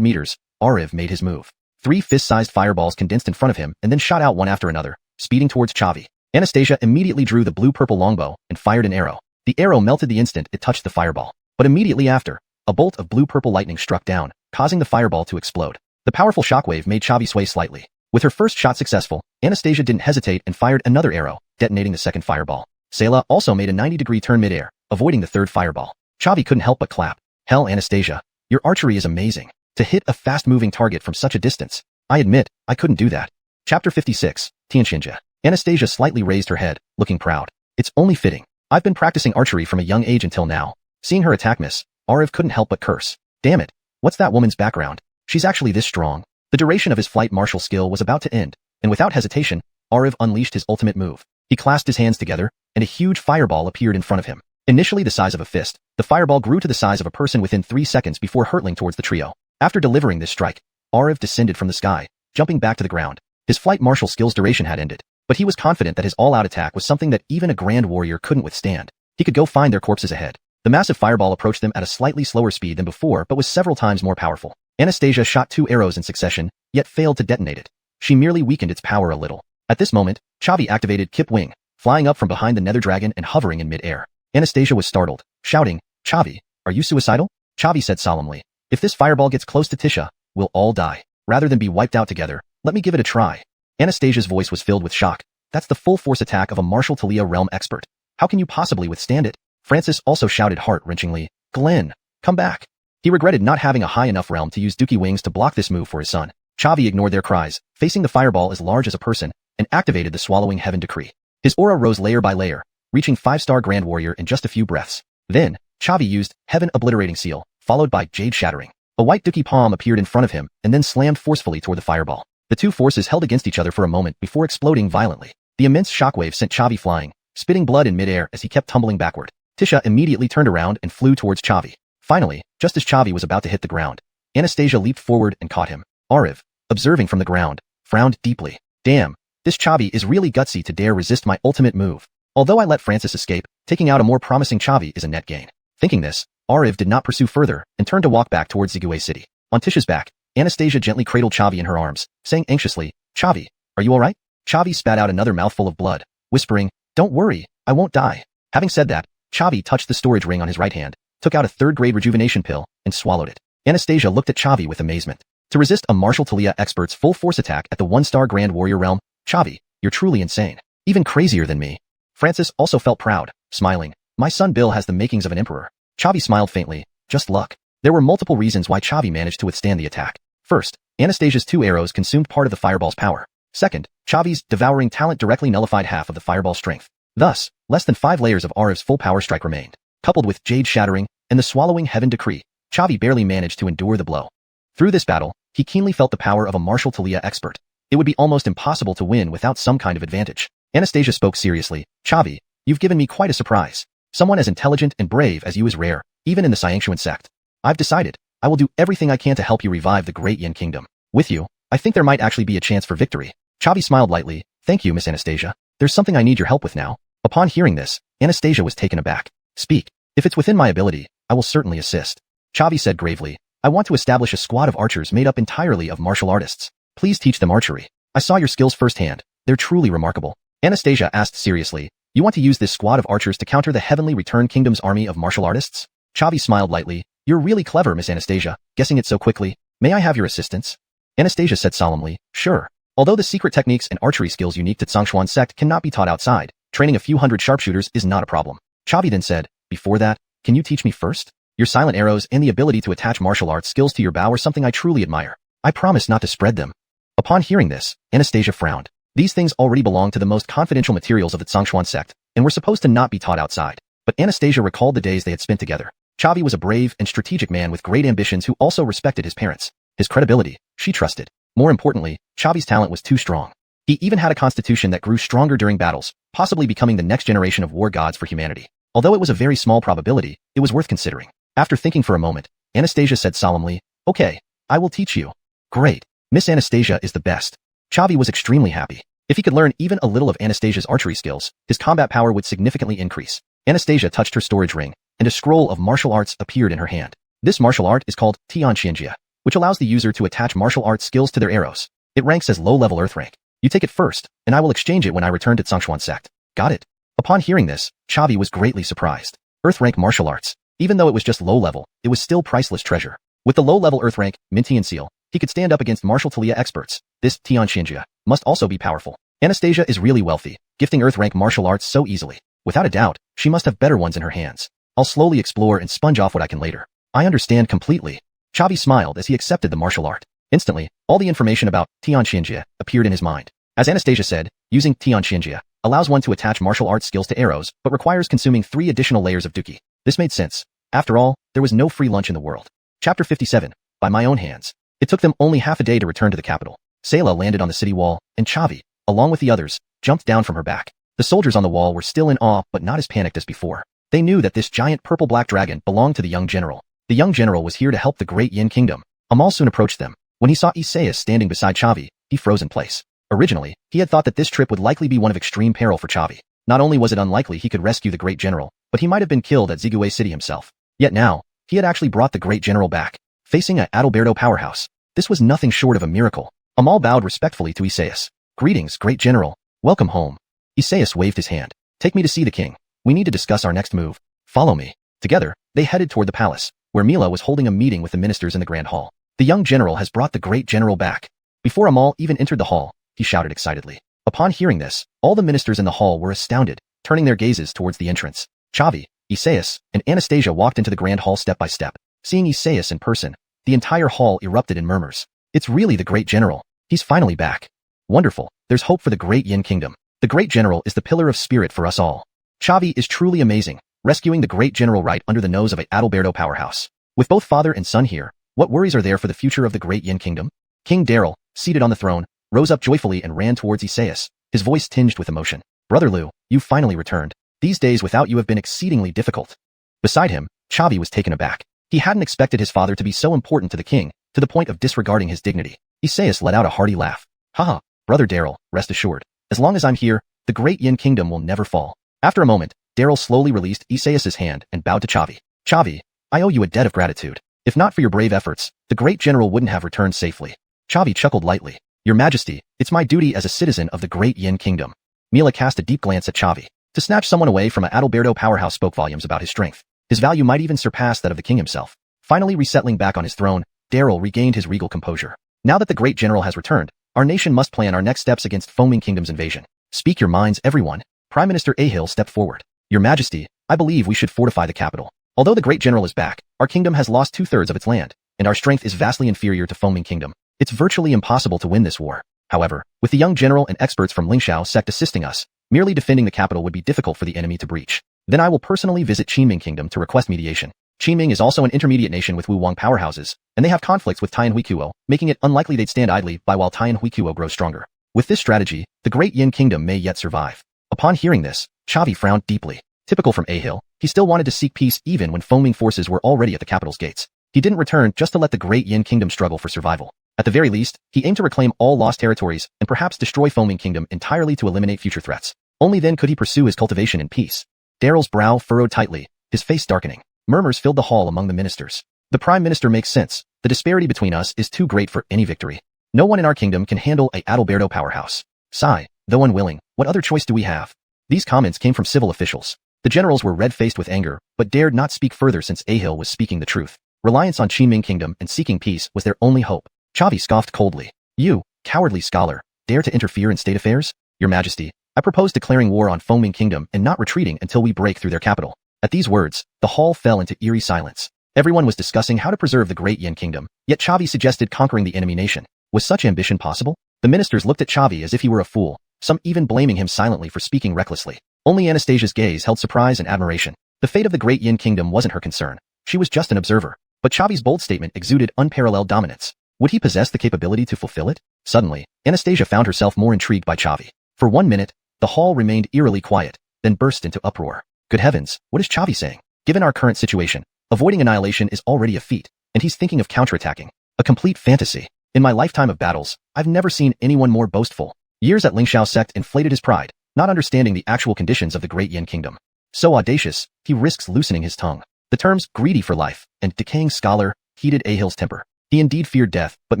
meters, Arif made his move. 3 fist-sized fireballs condensed in front of him and then shot out one after another, speeding towards Chavi. Anastasia immediately drew the blue-purple longbow and fired an arrow. The arrow melted the instant it touched the fireball. But immediately after, a bolt of blue-purple lightning struck down, causing the fireball to explode. The powerful shockwave made Chavi sway slightly. With her first shot successful, Anastasia didn't hesitate and fired another arrow, detonating the second fireball. Sayla also made a 90-degree turn mid-air, avoiding the third fireball. Chavi couldn't help but clap. Hell, Anastasia, your archery is amazing. To hit a fast-moving target from such a distance. I admit, I couldn't do that. Chapter 56, Xianxia. Anastasia slightly raised her head, looking proud. It's only fitting. I've been practicing archery from a young age until now. Seeing her attack miss, Arif couldn't help but curse. Damn it, what's that woman's background? She's actually this strong. The duration of his flight martial skill was about to end, and without hesitation, Arif unleashed his ultimate move. He clasped his hands together, and a huge fireball appeared in front of him. Initially the size of a fist, the fireball grew to the size of a person within 3 seconds before hurtling towards the trio. After delivering this strike, Arif descended from the sky, jumping back to the ground. His flight martial skill's duration had ended, but he was confident that his all-out attack was something that even a grand warrior couldn't withstand. He could go find their corpses ahead. The massive fireball approached them at a slightly slower speed than before but was several times more powerful. Anastasia shot 2 arrows in succession, yet failed to detonate it. She merely weakened its power a little. At this moment, Chavi activated Kip Wing, flying up from behind the nether dragon and hovering in mid-air. Anastasia was startled, shouting, Chavi, are you suicidal? Chavi said solemnly, if this fireball gets close to Tisha, we'll all die. Rather than be wiped out together, let me give it a try. Anastasia's voice was filled with shock. That's the full force attack of a martial Talia realm expert. How can you possibly withstand it? Francis also shouted heart-wrenchingly, Glenn, come back. He regretted not having a high enough realm to use Dookie Wings to block this move for his son. Chavi ignored their cries, facing the fireball as large as a person, and activated the Swallowing Heaven Decree. His aura rose layer by layer, reaching 5-star Grand Warrior in just a few breaths. Then, Chavi used Heaven Obliterating Seal, followed by Jade Shattering. A white Dookie palm appeared in front of him and then slammed forcefully toward the fireball. The two forces held against each other for a moment before exploding violently. The immense shockwave sent Chavi flying, spitting blood in midair as he kept tumbling backward. Tisha immediately turned around and flew towards Chavi. Finally, just as Chavi was about to hit the ground, Anastasia leaped forward and caught him. Arif, observing from the ground, frowned deeply. Damn, this Chavi is really gutsy to dare resist my ultimate move. Although I let Francis escape, taking out a more promising Chavi is a net gain. Thinking this, Arif did not pursue further and turned to walk back towards Zigue City. On Tisha's back, Anastasia gently cradled Chavi in her arms, saying anxiously, Chavi, are you alright? Chavi spat out another mouthful of blood, whispering, don't worry, I won't die. Having said that, Chavi touched the storage ring on his right hand, took out a 3rd-grade rejuvenation pill, and swallowed it. Anastasia looked at Chavi with amazement. To resist a martial Talia expert's full force attack at the 1-star Grand Warrior realm, Chavi, you're truly insane. Even crazier than me. Francis also felt proud, smiling. My son Bill has the makings of an emperor. Chavi smiled faintly, just luck. There were multiple reasons why Chavi managed to withstand the attack. First, Anastasia's 2 arrows consumed part of the fireball's power. Second, Chavi's devouring talent directly nullified half of the fireball's strength. Thus, less than 5 layers of Arif's full power strike remained. Coupled with Jade Shattering and the Swallowing Heaven Decree, Chavi barely managed to endure the blow. Through this battle, he keenly felt the power of a martial Talia expert. It would be almost impossible to win without some kind of advantage. Anastasia spoke seriously. Chavi, you've given me quite a surprise. Someone as intelligent and brave as you is rare, even in the Xianxuan sect. I've decided, I will do everything I can to help you revive the great Yin Kingdom. With you, I think there might actually be a chance for victory. Chavi smiled lightly, Thank you, Miss Anastasia. There's something I need your help with now. Upon hearing this, Anastasia was taken aback. Speak. If it's within my ability, I will certainly assist. Chavi said gravely. I want to establish a squad of archers made up entirely of martial artists. Please teach them archery. I saw your skills firsthand. They're truly remarkable. Anastasia asked seriously. You want to use this squad of archers to counter the Heavenly Return Kingdom's army of martial artists? Chavi smiled lightly. You're really clever, Miss Anastasia, guessing it so quickly. May I have your assistance? Anastasia said solemnly. Sure. Although the secret techniques and archery skills unique to Xuanhuan sect cannot be taught outside, training a few hundred sharpshooters is not a problem. Chavi then said, before that, can you teach me first? Your silent arrows and the ability to attach martial arts skills to your bow are something I truly admire. I promise not to spread them. Upon hearing this, Anastasia frowned. These things already belong to the most confidential materials of the Xuanhuan sect, and were supposed to not be taught outside. But Anastasia recalled the days they had spent together. Chavi was a brave and strategic man with great ambitions who also respected his parents. His credibility, she trusted. More importantly, Chavi's talent was too strong. He even had a constitution that grew stronger during battles, possibly becoming the next generation of war gods for humanity. Although it was a very small probability, it was worth considering. After thinking for a moment, Anastasia said solemnly, okay, I will teach you. Great. Miss Anastasia is the best. Chavi was extremely happy. If he could learn even a little of Anastasia's archery skills, his combat power would significantly increase. Anastasia touched her storage ring, and a scroll of martial arts appeared in her hand. This martial art is called Xianxia, which allows the user to attach martial arts skills to their arrows. It ranks as low-level earth rank. You take it first, and I will exchange it when I return to Xuanhuan sect. Got it? Upon hearing this, Chavi was greatly surprised. Earth rank martial arts. Even though it was just low-level, it was still priceless treasure. With the low-level earth rank, Minty Seal, he could stand up against martial Talia experts. This Xianxia must also be powerful. Anastasia is really wealthy, gifting earth rank martial arts so easily. Without a doubt, she must have better ones in her hands. I'll slowly explore and sponge off what I can later. I understand completely. Chavi smiled as he accepted the martial art. Instantly, all the information about Xianxia appeared in his mind. As Anastasia said, using Xianxia allows one to attach martial arts skills to arrows, but requires consuming 3 additional layers of Dookie. This made sense. After all, there was no free lunch in the world. Chapter 57. By my own hands. It took them only half a day to return to the capital. Sayla landed on the city wall, and Chavi, along with the others, jumped down from her back. The soldiers on the wall were still in awe, but not as panicked as before. They knew that this giant purple-black dragon belonged to the young general. The young general was here to help the great Yin kingdom. Amal soon approached them. When he saw Isaias standing beside Chavi, he froze in place. Originally, he had thought that this trip would likely be one of extreme peril for Chavi. Not only was it unlikely he could rescue the great general, but he might have been killed at Zigue City himself. Yet now, he had actually brought the great general back, facing a Adalberto powerhouse. This was nothing short of a miracle. Amal bowed respectfully to Isaias. Greetings, great general. Welcome home. Isaias waved his hand. Take me to see the king. We need to discuss our next move. Follow me. Together, they headed toward the palace, where Mila was holding a meeting with the ministers in the grand hall. The young general has brought the great general back. Before Amal even entered the hall, he shouted excitedly. Upon hearing this, all the ministers in the hall were astounded, turning their gazes towards the entrance. Chavi, Isaias, and Anastasia walked into the grand hall step by step. Seeing Isaias in person, the entire hall erupted in murmurs. It's really the great general. He's finally back. Wonderful. There's hope for the great Yin kingdom. The great general is the pillar of spirit for us all. Chavi is truly amazing, rescuing the great general right under the nose of a Adalberto powerhouse. With both father and son here, what worries are there for the future of the great Yin kingdom? King Daryl, seated on the throne, rose up joyfully and ran towards Isaias, his voice tinged with emotion. Brother Liu, you finally returned. These days without you have been exceedingly difficult. Beside him, Chavi was taken aback. He hadn't expected his father to be so important to the king, to the point of disregarding his dignity. Isaias let out a hearty laugh. Haha, brother Daryl, rest assured. As long as I'm here, the great Yin kingdom will never fall. After a moment, Daryl slowly released Isaias's hand and bowed to Chavi. Chavi, I owe you a debt of gratitude. If not for your brave efforts, the great general wouldn't have returned safely. Chavi chuckled lightly. Your Majesty, it's my duty as a citizen of the great Yin kingdom. Mila cast a deep glance at Chavi. To snatch someone away from an Adalberto powerhouse spoke volumes about his strength. His value might even surpass that of the king himself. Finally resettling back on his throne, Daryl regained his regal composure. Now that the great general has returned, our nation must plan our next steps against Foaming Kingdom's invasion. Speak your minds, everyone. Prime Minister Ahil stepped forward. Your Majesty, I believe we should fortify the capital. Although the great general is back, our kingdom has lost 2/3 of its land, and our strength is vastly inferior to Foaming Kingdom. It's virtually impossible to win this war. However, with the young general and experts from Lingxiao sect assisting us, merely defending the capital would be difficult for the enemy to breach. Then I will personally visit Qinming Kingdom to request mediation. Qinming is also an intermediate nation with Wu Wang powerhouses, and they have conflicts with Taiyan Huikuo, making it unlikely they'd stand idly by while Taiyan Huikuo grows stronger. With this strategy, the great Yin kingdom may yet survive. Upon hearing this, Chavi frowned deeply. Typical from Ahil, he still wanted to seek peace even when foaming forces were already at the capital's gates. He didn't return just to let the great Yin kingdom struggle for survival. At the very least, he aimed to reclaim all lost territories and perhaps destroy Foaming Kingdom entirely to eliminate future threats. Only then could he pursue his cultivation in peace. Daryl's brow furrowed tightly, his face darkening. Murmurs filled the hall among the ministers. The Prime Minister makes sense. The disparity between us is too great for any victory. No one in our kingdom can handle a Adalberto powerhouse. Sigh, though unwilling, what other choice do we have? These comments came from civil officials. The generals were red-faced with anger, but dared not speak further since Ahil was speaking the truth. Reliance on Qinming Kingdom and seeking peace was their only hope. Chavi scoffed coldly. You, cowardly scholar, dare to interfere in state affairs? Your Majesty, I propose declaring war on Foaming Kingdom and not retreating until we break through their capital. At these words, the hall fell into eerie silence. Everyone was discussing how to preserve the great Yin Kingdom, yet Chavi suggested conquering the enemy nation. Was such ambition possible? The ministers looked at Chavi as if he were a fool, some even blaming him silently for speaking recklessly. Only Anastasia's gaze held surprise and admiration. The fate of the great Yin Kingdom wasn't her concern. She was just an observer. But Chavi's bold statement exuded unparalleled dominance. Would he possess the capability to fulfill it? Suddenly, Anastasia found herself more intrigued by Chavi. For 1 minute, the hall remained eerily quiet, then burst into uproar. Good heavens, what is Chavi saying? Given our current situation, avoiding annihilation is already a feat, and he's thinking of counterattacking. A complete fantasy. In my lifetime of battles, I've never seen anyone more boastful. Years at Lingxiao sect inflated his pride, not understanding the actual conditions of the great Yin Kingdom. So audacious, he risks loosening his tongue. The terms greedy for life and decaying scholar heated Ahil's temper. He indeed feared death, but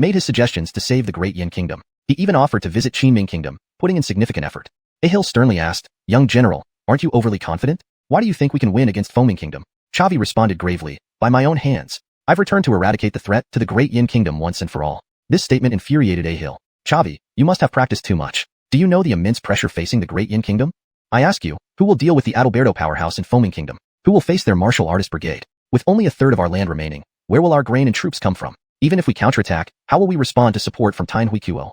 made his suggestions to save the great Yin Kingdom. He even offered to visit Qinming Kingdom, putting in significant effort. Ahil sternly asked, Young general, aren't you overly confident? Why do you think we can win against Foaming Kingdom? Chavi responded gravely, by my own hands. I've returned to eradicate the threat to the great Yin Kingdom once and for all. This statement infuriated Ahil. Chavi, you must have practiced too much. Do you know the immense pressure facing the great Yin Kingdom? I ask you, who will deal with the Adalberto powerhouse in Foaming Kingdom? Who will face their martial artist brigade? With only a third of our land remaining, where will our grain and troops come from? Even if we counterattack, how will we respond to support from Tianhuiquo?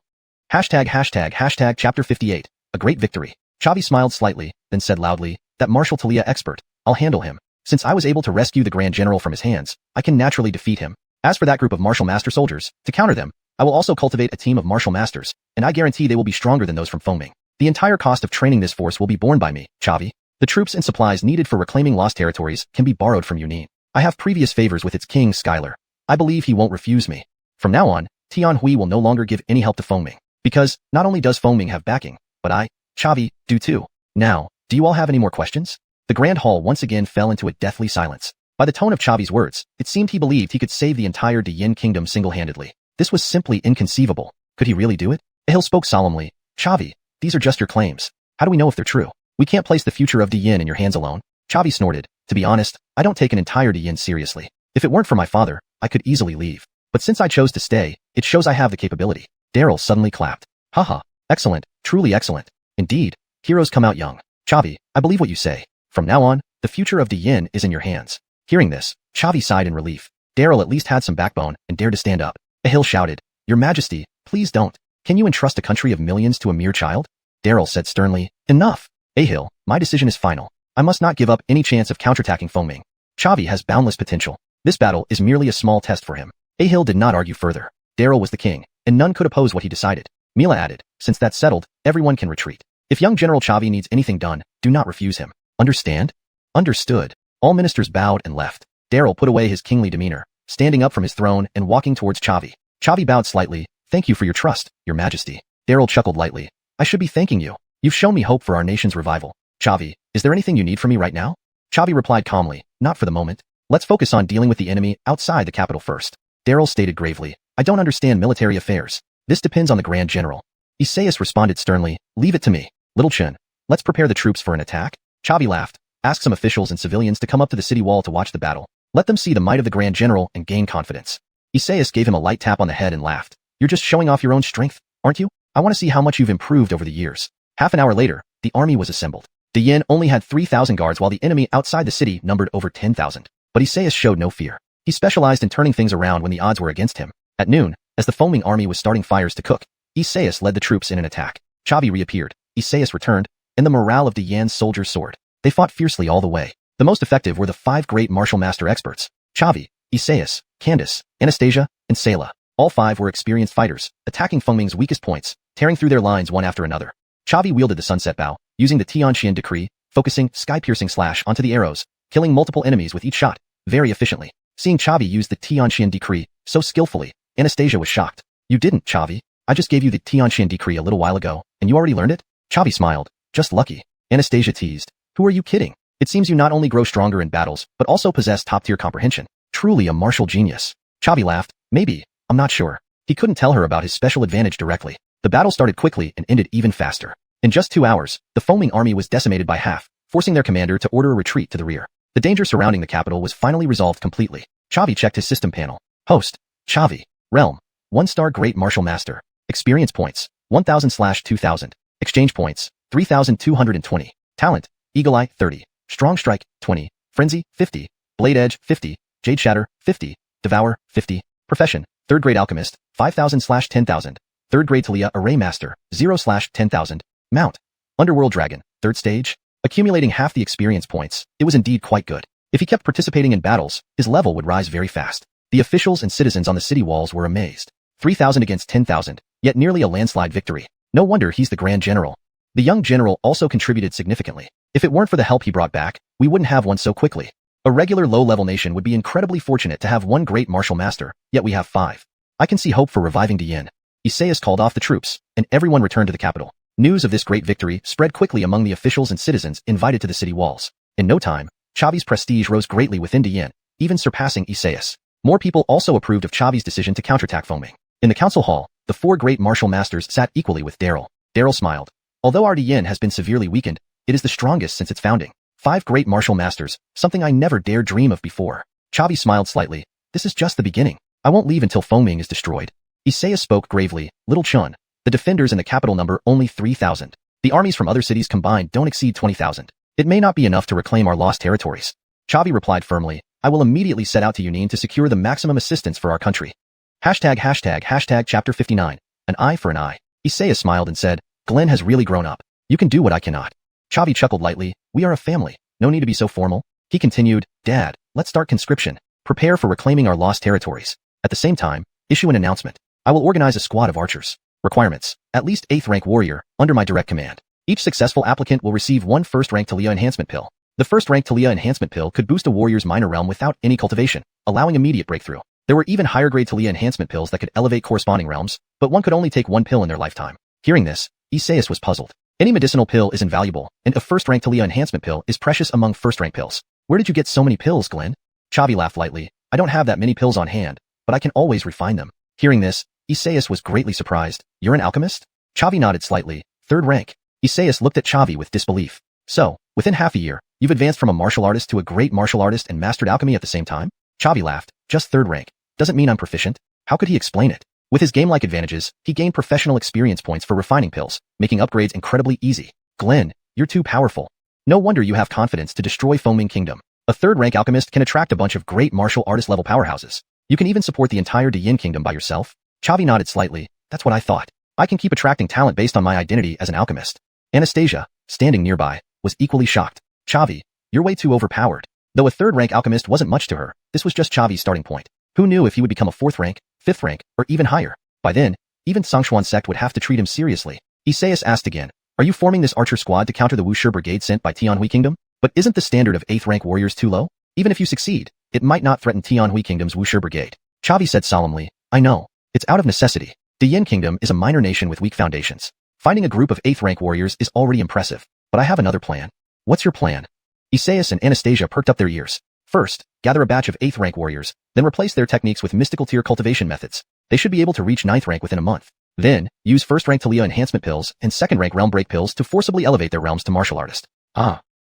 ###Chapter 58, a great victory. Chavi smiled slightly, then said loudly, that Marshal Talia expert, I'll handle him. Since I was able to rescue the Grand General from his hands, I can naturally defeat him. As for that group of Martial Master soldiers, to counter them, I will also cultivate a team of Martial Masters, and I guarantee they will be stronger than those from Foaming. The entire cost of training this force will be borne by me, Chavi. The troops and supplies needed for reclaiming lost territories can be borrowed from Yunin. I have previous favors with its king, Skylar. I believe he won't refuse me. From now on, Tianhui will no longer give any help to Foaming. Because, not only does Foaming have backing, but I, Chavi, do too. Now, do you all have any more questions? The Grand Hall once again fell into a deathly silence. By the tone of Chavi's words, it seemed he believed he could save the entire Yin Kingdom single-handedly. This was simply inconceivable. Could he really do it? Ahil spoke solemnly. Chavi, these are just your claims. How do we know if they're true? We can't place the future of Yin in your hands alone. Chavi snorted. To be honest, I don't take an entire Yin seriously. If it weren't for my father, I could easily leave. But since I chose to stay, it shows I have the capability. Daryl suddenly clapped. Haha, excellent, truly excellent. Indeed, heroes come out young. Chavi, I believe what you say. From now on, the future of Yin is in your hands. Hearing this, Chavi sighed in relief. Daryl at least had some backbone and dared to stand up. Ahil shouted, Your Majesty, please don't. Can you entrust a country of millions to a mere child? Daryl said sternly, Enough. Ahil, my decision is final. I must not give up any chance of counterattacking Foaming. Chavi has boundless potential. This battle is merely a small test for him. Ahil did not argue further. Daryl was the king, and none could oppose what he decided. Mila added, Since that's settled, everyone can retreat. If young General Chavi needs anything done, do not refuse him. Understand? Understood. All ministers bowed and left. Daryl put away his kingly demeanor, standing up from his throne and walking towards Chavi. Chavi bowed slightly. Thank you for your trust, Your Majesty. Daryl chuckled lightly. I should be thanking you. You've shown me hope for our nation's revival. Chavi, is there anything you need from me right now? Chavi replied calmly, Not for the moment. Let's focus on dealing with the enemy outside the capital first. Daryl stated gravely, I don't understand military affairs. This depends on the Grand General. Isaias responded sternly, Leave it to me. Little Chen, let's prepare the troops for an attack. Chavi laughed. Ask some officials and civilians to come up to the city wall to watch the battle. Let them see the might of the Grand General and gain confidence. Isaias gave him a light tap on the head and laughed. You're just showing off your own strength, aren't you? I want to see how much you've improved over the years. Half an hour later, the army was assembled. The Yin only had 3,000 guards while the enemy outside the city numbered over 10,000. But Isaias showed no fear. He specialized in turning things around when the odds were against him. At noon, as the Foaming army was starting fires to cook, Isaias led the troops in an attack. Chavi reappeared. Isaias returned, and the morale of the Yan's soldiers soared. They fought fiercely all the way. The most effective were the 5 great martial master experts. Chavi, Isaias, Candace, Anastasia, and Sayla. All 5 were experienced fighters, attacking Foaming's weakest points, tearing through their lines one after another. Chavi wielded the sunset bow, using the Xianxia decree, focusing sky-piercing slash onto the arrows, killing multiple enemies with each shot, very efficiently. Seeing Chavi use the Xianxia decree so skillfully, Anastasia was shocked. You didn't, Chavi. I just gave you the Xianxia decree a little while ago, and you already learned it? Chavi smiled. Just lucky. Anastasia teased. Who are you kidding? It seems you not only grow stronger in battles, but also possess top-tier comprehension. Truly a martial genius. Chavi laughed. Maybe. I'm not sure. He couldn't tell her about his special advantage directly. The battle started quickly and ended even faster. In just 2 hours, the foaming army was decimated by half, forcing their commander to order a retreat to the rear. The danger surrounding the capital was finally resolved completely. Chavi checked his system panel. Host. Chavi. Realm. 1-star Great Martial Master. Experience points. 1000/2000. Exchange points. 3220. Talent. Eagle Eye 30. Strong Strike 20. Frenzy 50. Blade Edge 50. Jade Shatter 50. Devour 50. Profession. 3rd Grade Alchemist 5000/10,000. 3rd Grade Talia Array Master 0/10,000. Mount. Underworld Dragon. 3rd Stage. Accumulating half the experience points, it was indeed quite good. If he kept participating in battles, his level would rise very fast. The officials and citizens on the city walls were amazed. 3,000 against 10,000, yet nearly a landslide victory. No wonder he's the Grand General. The young general also contributed significantly. If it weren't for the help he brought back, we wouldn't have one so quickly. A regular low-level nation would be incredibly fortunate to have one great martial master, yet we have 5. I can see hope for reviving Diyin. Isaias called off the troops, and everyone returned to the capital. News of this great victory spread quickly among the officials and citizens invited to the city walls. In no time, Chavi's prestige rose greatly within Diyin, even surpassing Isaias. More people also approved of Chavi's decision to counterattack foaming. In the council hall, the 4 great martial masters sat equally with Daryl. Daryl smiled. Although our Diyin has been severely weakened, it is the strongest since its founding. 5 great martial masters, something I never dared dream of before. Chavi smiled slightly. This is just the beginning. I won't leave until foaming is destroyed. Isaias spoke gravely. Little Chun. The defenders in the capital number only 3,000. The armies from other cities combined don't exceed 20,000. It may not be enough to reclaim our lost territories. Chavi replied firmly. I will immediately set out to Yunin to secure the maximum assistance for our country. ##### Chapter 59. An eye for an eye. Isaias smiled and said, Glenn has really grown up. You can do what I cannot. Chavi chuckled lightly. We are a family. No need to be so formal. He continued, Dad, let's start conscription. Prepare for reclaiming our lost territories. At the same time, issue an announcement. I will organize a squad of archers. Requirements. At least 8th rank warrior, under my direct command. Each successful applicant will receive 1 first rank Talia enhancement pill. The first rank Talia enhancement pill could boost a warrior's minor realm without any cultivation, allowing immediate breakthrough. There were even higher grade Talia enhancement pills that could elevate corresponding realms, but one could only take 1 pill in their lifetime. Hearing this, Isaias was puzzled. Any medicinal pill is invaluable, and a first rank Talia enhancement pill is precious among first rank pills. Where did you get so many pills, Glenn? Chavi laughed lightly. I don't have that many pills on hand, but I can always refine them. Hearing this, Isaias was greatly surprised. You're an alchemist? Chavi nodded slightly. 3rd rank. Isaias looked at Chavi with disbelief. So, within half a year, you've advanced from a martial artist to a great martial artist and mastered alchemy at the same time? Chavi laughed. Just 3rd rank. Doesn't mean I'm proficient. How could he explain it? With his game-like advantages, he gained professional experience points for refining pills, making upgrades incredibly easy. Glenn, you're too powerful. No wonder you have confidence to destroy Foaming Kingdom. A 3rd rank alchemist can attract a bunch of great martial artist level powerhouses. You can even support the entire Diyin Kingdom by yourself. Chavi nodded slightly. That's what I thought. I can keep attracting talent based on my identity as an alchemist. Anastasia, standing nearby, was equally shocked. Chavi, you're way too overpowered. Though a 3rd rank alchemist wasn't much to her, this was just Chavi's starting point. Who knew if he would become a 4th rank, 5th rank, or even higher? By then, even Xuanhuan sect would have to treat him seriously. Isaias asked again, are you forming this archer squad to counter the Wuxia brigade sent by Tianhui Kingdom? But isn't the standard of 8th rank warriors too low? Even if you succeed, it might not threaten Tianhui Kingdom's Wuxia brigade. Chavi said solemnly, I know. It's out of necessity. Diyin Kingdom is a minor nation with weak foundations. Finding a group of 8th rank warriors is already impressive. But I have another plan. What's your plan? Isaias and Anastasia perked up their ears. First, gather a batch of 8th rank warriors, then replace their techniques with mystical tier cultivation methods. They should be able to reach 9th rank within a month. Then, use 1st rank Talia enhancement pills and 2nd rank realm break pills to forcibly elevate their realms to martial artist.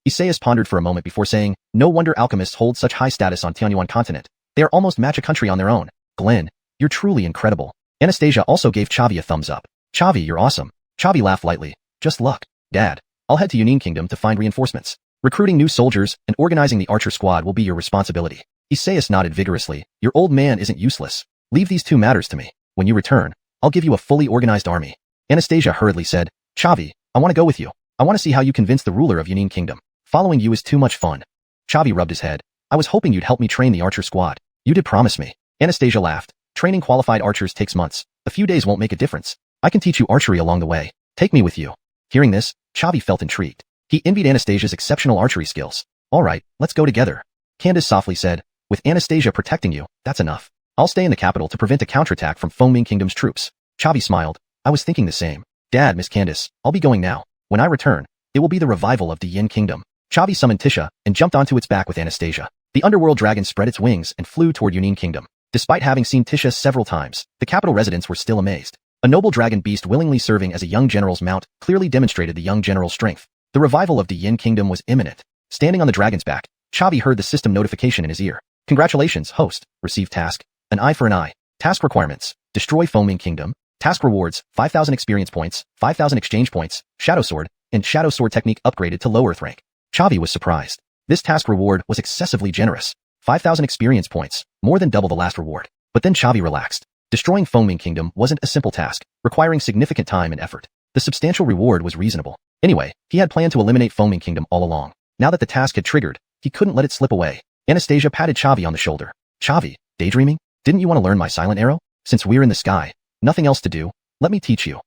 Isaias pondered for a moment before saying, no wonder alchemists hold such high status on Xuanhuan continent. They are almost match a country on their own. Glenn, you're truly incredible. Anastasia also gave Chavi a thumbs up. Chavi, you're awesome. Chavi laughed lightly. Just luck. Dad, I'll head to Yunin Kingdom to find reinforcements. Recruiting new soldiers and organizing the archer squad will be your responsibility. Isaias nodded vigorously. Your old man isn't useless. Leave these 2 matters to me. When you return, I'll give you a fully organized army. Anastasia hurriedly said, Chavi, I want to go with you. I want to see how you convince the ruler of Yunin Kingdom. Following you is too much fun. Chavi rubbed his head. I was hoping you'd help me train the archer squad. You did promise me. Anastasia laughed. Training qualified archers takes months. A few days won't make a difference. I can teach you archery along the way. Take me with you. Hearing this, Chavi felt intrigued. He envied Anastasia's exceptional archery skills. All right, let's go together. Candace softly said, with Anastasia protecting you, that's enough. I'll stay in the capital to prevent a counterattack from Fengming Kingdom's troops. Chavi smiled. I was thinking the same. Dad, Miss Candace, I'll be going now. When I return, it will be the revival of the Yin Kingdom. Chavi summoned Tisha and jumped onto its back with Anastasia. The underworld dragon spread its wings and flew toward Yunin Kingdom. Despite having seen Tisha several times, the capital residents were still amazed. A noble dragon beast willingly serving as a young general's mount clearly demonstrated the young general's strength. The revival of the Yin Kingdom was imminent. Standing on the dragon's back, Chavi heard the system notification in his ear. Congratulations, host. Received task. An eye for an eye. Task requirements. Destroy Fengming Kingdom. Task rewards, 5,000 experience points, 5,000 exchange points, Shadow Sword, and Shadow Sword technique upgraded to low Earth rank. Chavi was surprised. This task reward was excessively generous. 5,000 experience points, more than double the last reward. But then Chavi relaxed. Destroying Fengming Kingdom wasn't a simple task, requiring significant time and effort. The substantial reward was reasonable. Anyway, he had planned to eliminate Fengming Kingdom all along. Now that the task had triggered, he couldn't let it slip away. Anastasia patted Chavi on the shoulder. Chavi, daydreaming? Didn't you want to learn my silent arrow? Since we're in the sky, nothing else to do, let me teach you.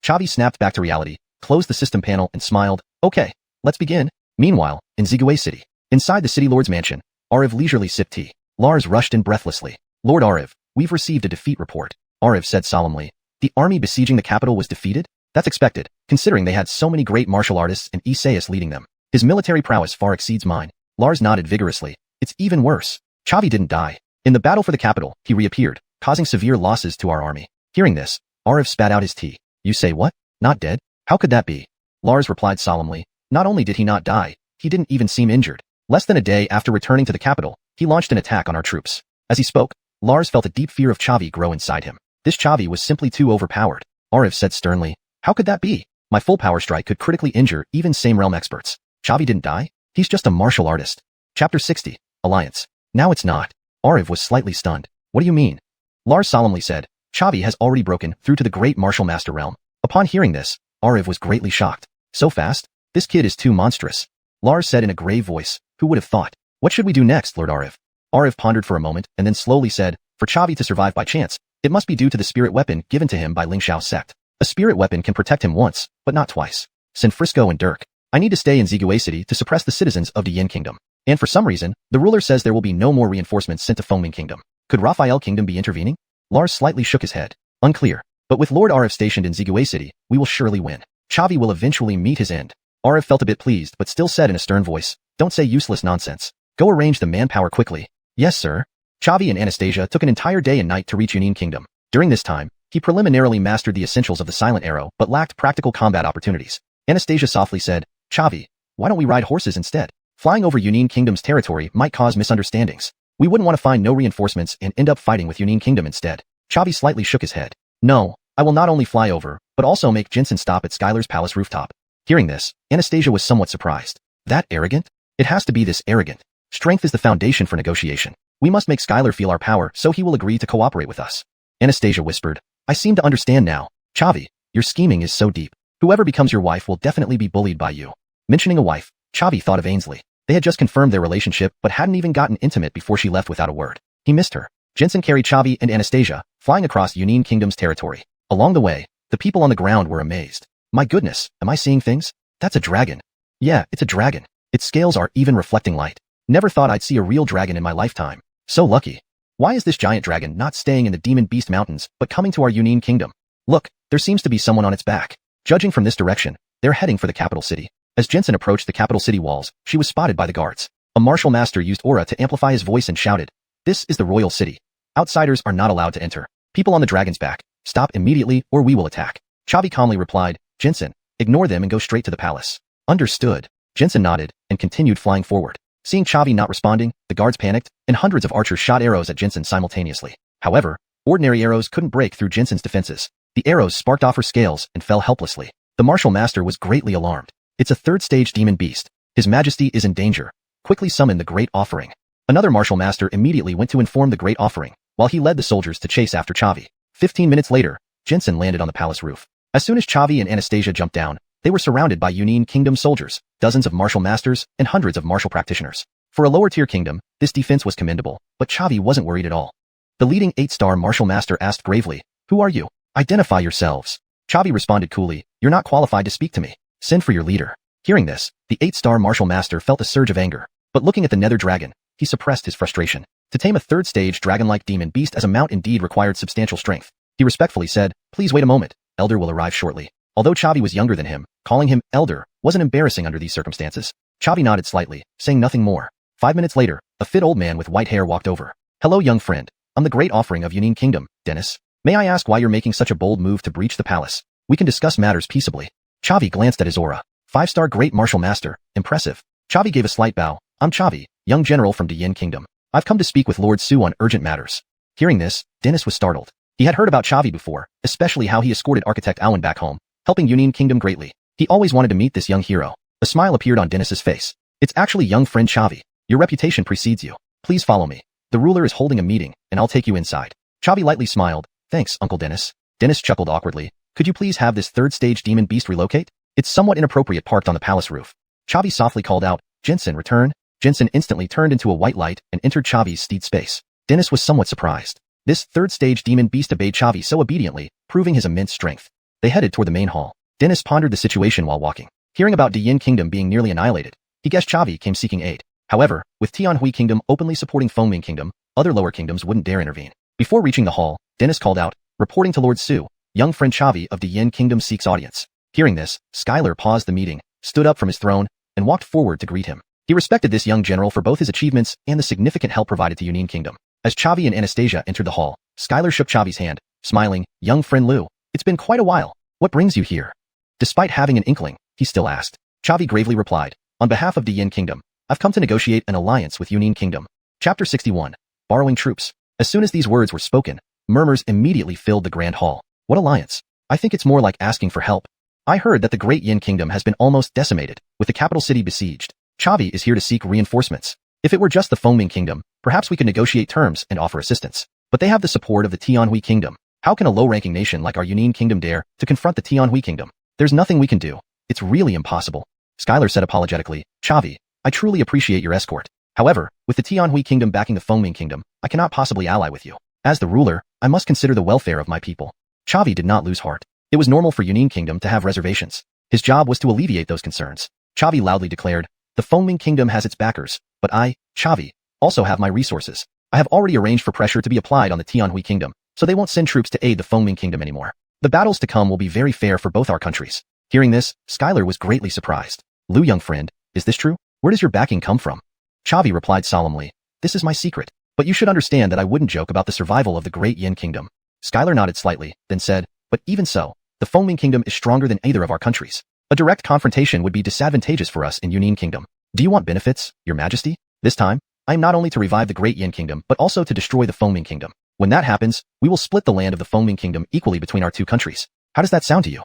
Chavi snapped back to reality, closed the system panel and smiled. Okay, let's begin. Meanwhile, in Zigue City, inside the city lord's mansion, Ariv leisurely sipped tea. Lars rushed in breathlessly. Lord Ariv, we've received a defeat report. Ariv said solemnly. The army besieging the capital was defeated? That's expected, considering they had so many great martial artists and Isaias leading them. His military prowess far exceeds mine. Lars nodded vigorously. It's even worse. Chavi didn't die. In the battle for the capital, he reappeared, causing severe losses to our army. Hearing this, Ariv spat out his tea. You say what? Not dead? How could that be? Lars replied solemnly. Not only did he not die, he didn't even seem injured. Less than a day after returning to the capital, he launched an attack on our troops. As he spoke, Lars felt a deep fear of Chavi grow inside him. This Chavi was simply too overpowered. Ariv said sternly. How could that be? My full power strike could critically injure even same realm experts. Chavi didn't die? He's just a martial artist. Chapter 60. Alliance. Now it's not. Ariv was slightly stunned. What do you mean? Lars solemnly said. Chavi has already broken through to the great martial master realm. Upon hearing this, Ariv was greatly shocked. So fast? This kid is too monstrous. Lars said in a grave voice. Who would have thought? What should we do next, Lord Ariv? Ariv pondered for a moment and then slowly said, for Chavi to survive by chance, it must be due to the spirit weapon given to him by Ling Xiao's sect. A spirit weapon can protect him once, but not twice. Send Frisco and Dirk. I need to stay in Zigue City to suppress the citizens of the Yin Kingdom. And for some reason, the ruler says there will be no more reinforcements sent to Fengming Kingdom. Could Raphael Kingdom be intervening? Lars slightly shook his head. Unclear. But with Lord Ariv stationed in Zigue City, we will surely win. Chavi will eventually meet his end. Ariv felt a bit pleased but still said in a stern voice, don't say useless nonsense. Go arrange the manpower quickly. Yes, sir. Chavi and Anastasia took an entire day and night to reach Yunin Kingdom. During this time, he preliminarily mastered the essentials of the silent arrow but lacked practical combat opportunities. Anastasia softly said, Chavi, why don't we ride horses instead? Flying over Yunin Kingdom's territory might cause misunderstandings. We wouldn't want to find no reinforcements and end up fighting with Yunin Kingdom instead. Chavi slightly shook his head. No, I will not only fly over, but also make Jensen stop at Skylar's palace rooftop. Hearing this, Anastasia was somewhat surprised. That arrogant? It has to be this arrogant. Strength is the foundation for negotiation. We must make Skylar feel our power so he will agree to cooperate with us. Anastasia whispered. I seem to understand now. Chavi, your scheming is so deep. Whoever becomes your wife will definitely be bullied by you. Mentioning a wife, Chavi thought of Ainsley. They had just confirmed their relationship but hadn't even gotten intimate before she left without a word. He missed her. Jensen carried Chavi and Anastasia, flying across Yunin Kingdom's territory. Along the way, the people on the ground were amazed. My goodness, am I seeing things? That's a dragon. Yeah, it's a dragon. Its scales are even reflecting light. Never thought I'd see a real dragon in my lifetime. So lucky. Why is this giant dragon not staying in the Demon Beast Mountains, but coming to our Yunin Kingdom? Look, there seems to be someone on its back. Judging from this direction, they're heading for the capital city. As Jensen approached the capital city walls, she was spotted by the guards. A martial master used aura to amplify his voice and shouted, This is the royal city. Outsiders are not allowed to enter. People on the dragon's back, stop immediately or we will attack. Chavi calmly replied, Jensen, ignore them and go straight to the palace. Understood. Jensen nodded and continued flying forward. Seeing Chavi not responding, the guards panicked, and hundreds of archers shot arrows at Jensen simultaneously. However, ordinary arrows couldn't break through Jensen's defenses. The arrows sparked off her scales and fell helplessly. The martial master was greatly alarmed. It's a third-stage demon beast. His Majesty is in danger. Quickly summon the Great Offering. Another martial master immediately went to inform the Great Offering, while he led the soldiers to chase after Chavi. 15 minutes later, Jensen landed on the palace roof. As soon as Chavi and Anastasia jumped down, they were surrounded by Yunin Kingdom soldiers, dozens of martial masters, and hundreds of martial practitioners. For a lower-tier kingdom, this defense was commendable, but Chavi wasn't worried at all. The leading 8-star martial master asked gravely, Who are you? Identify yourselves. Chavi responded coolly, You're not qualified to speak to me. Send for your leader. Hearing this, the 8-star martial master felt a surge of anger, but looking at the nether dragon, he suppressed his frustration. To tame a third-stage dragon-like demon beast as a mount indeed required substantial strength. He respectfully said, "Please wait a moment, Elder will arrive shortly." Although Chavi was younger than him, calling him Elder wasn't embarrassing under these circumstances. Chavi nodded slightly, saying nothing more. 5 minutes later, a fit old man with white hair walked over. "Hello, young friend. I'm the great offering of Yunin Kingdom, Dennis. May I ask why you're making such a bold move to breach the palace? We can discuss matters peaceably." Chavi glanced at his aura. 5-star Great Martial Master, impressive. Chavi gave a slight bow. "I'm Chavi, young general from Yin Kingdom. I've come to speak with Lord Su on urgent matters." Hearing this, Dennis was startled. He had heard about Chavi before, especially how he escorted Architect Alan back home, helping Yunin Kingdom greatly. He always wanted to meet this young hero. A smile appeared on Dennis's face. "It's actually young friend Chavi. Your reputation precedes you. Please follow me. The ruler is holding a meeting, and I'll take you inside." Chavi lightly smiled. "Thanks, Uncle Dennis." Dennis chuckled awkwardly. "Could you please have this third-stage demon beast relocate? It's somewhat inappropriate parked on the palace roof." Chavi softly called out, "Jensen, return." Jensen instantly turned into a white light and entered Chavi's steed space. Dennis was somewhat surprised. This third-stage demon beast obeyed Chavi so obediently, proving his immense strength. They headed toward the main hall. Dennis pondered the situation while walking. Hearing about Yin Kingdom being nearly annihilated, he guessed Chavi came seeking aid. However, with Tianhui Kingdom openly supporting Fengming Kingdom, other lower kingdoms wouldn't dare intervene. Before reaching the hall, Dennis called out, reporting to Lord Su, "Young friend Chavi of Yin Kingdom seeks audience." Hearing this, Skylar paused the meeting, stood up from his throne, and walked forward to greet him. He respected this young general for both his achievements and the significant help provided to Yunin Kingdom. As Chavi and Anastasia entered the hall, Skylar shook Chavi's hand, smiling, "Young friend Lu, it's been quite a while. What brings you here?" Despite having an inkling, he still asked. Chavi gravely replied, "On behalf of the Yin Kingdom, I've come to negotiate an alliance with Yunin Kingdom." Chapter 61. Borrowing Troops. As soon as these words were spoken, murmurs immediately filled the grand hall. What alliance? I think it's more like asking for help. I heard that the great Yin Kingdom has been almost decimated, with the capital city besieged. Chavi is here to seek reinforcements. If it were just the Fengming Kingdom, perhaps we could negotiate terms and offer assistance. But they have the support of the Tianhui Kingdom. How can a low-ranking nation like our Yunin Kingdom dare to confront the Tianhui Kingdom? There's nothing we can do. It's really impossible. Skylar said apologetically, "Chavi, I truly appreciate your escort. However, with the Tianhui Kingdom backing the Fengming Kingdom, I cannot possibly ally with you. As the ruler, I must consider the welfare of my people." Chavi did not lose heart. It was normal for Yunin Kingdom to have reservations. His job was to alleviate those concerns. Chavi loudly declared, "The Fengming Kingdom has its backers, but I, Chavi, also have my resources. I have already arranged for pressure to be applied on the Tianhui Kingdom, so they won't send troops to aid the Fengming Kingdom anymore. The battles to come will be very fair for both our countries." Hearing this, Skylar was greatly surprised. "Lu, young friend, is this true? Where does your backing come from?" Chavi replied solemnly, "This is my secret, but you should understand that I wouldn't joke about the survival of the great Yin Kingdom." Skylar nodded slightly, then said, "But even so, the Fengming Kingdom is stronger than either of our countries. A direct confrontation would be disadvantageous for us in Yunin Kingdom. Do you want benefits, your majesty? This time, I am not only to revive the great Yin Kingdom but also to destroy the Fengming Kingdom. When that happens, we will split the land of the Fengming Kingdom equally between our two countries. How does that sound to you?"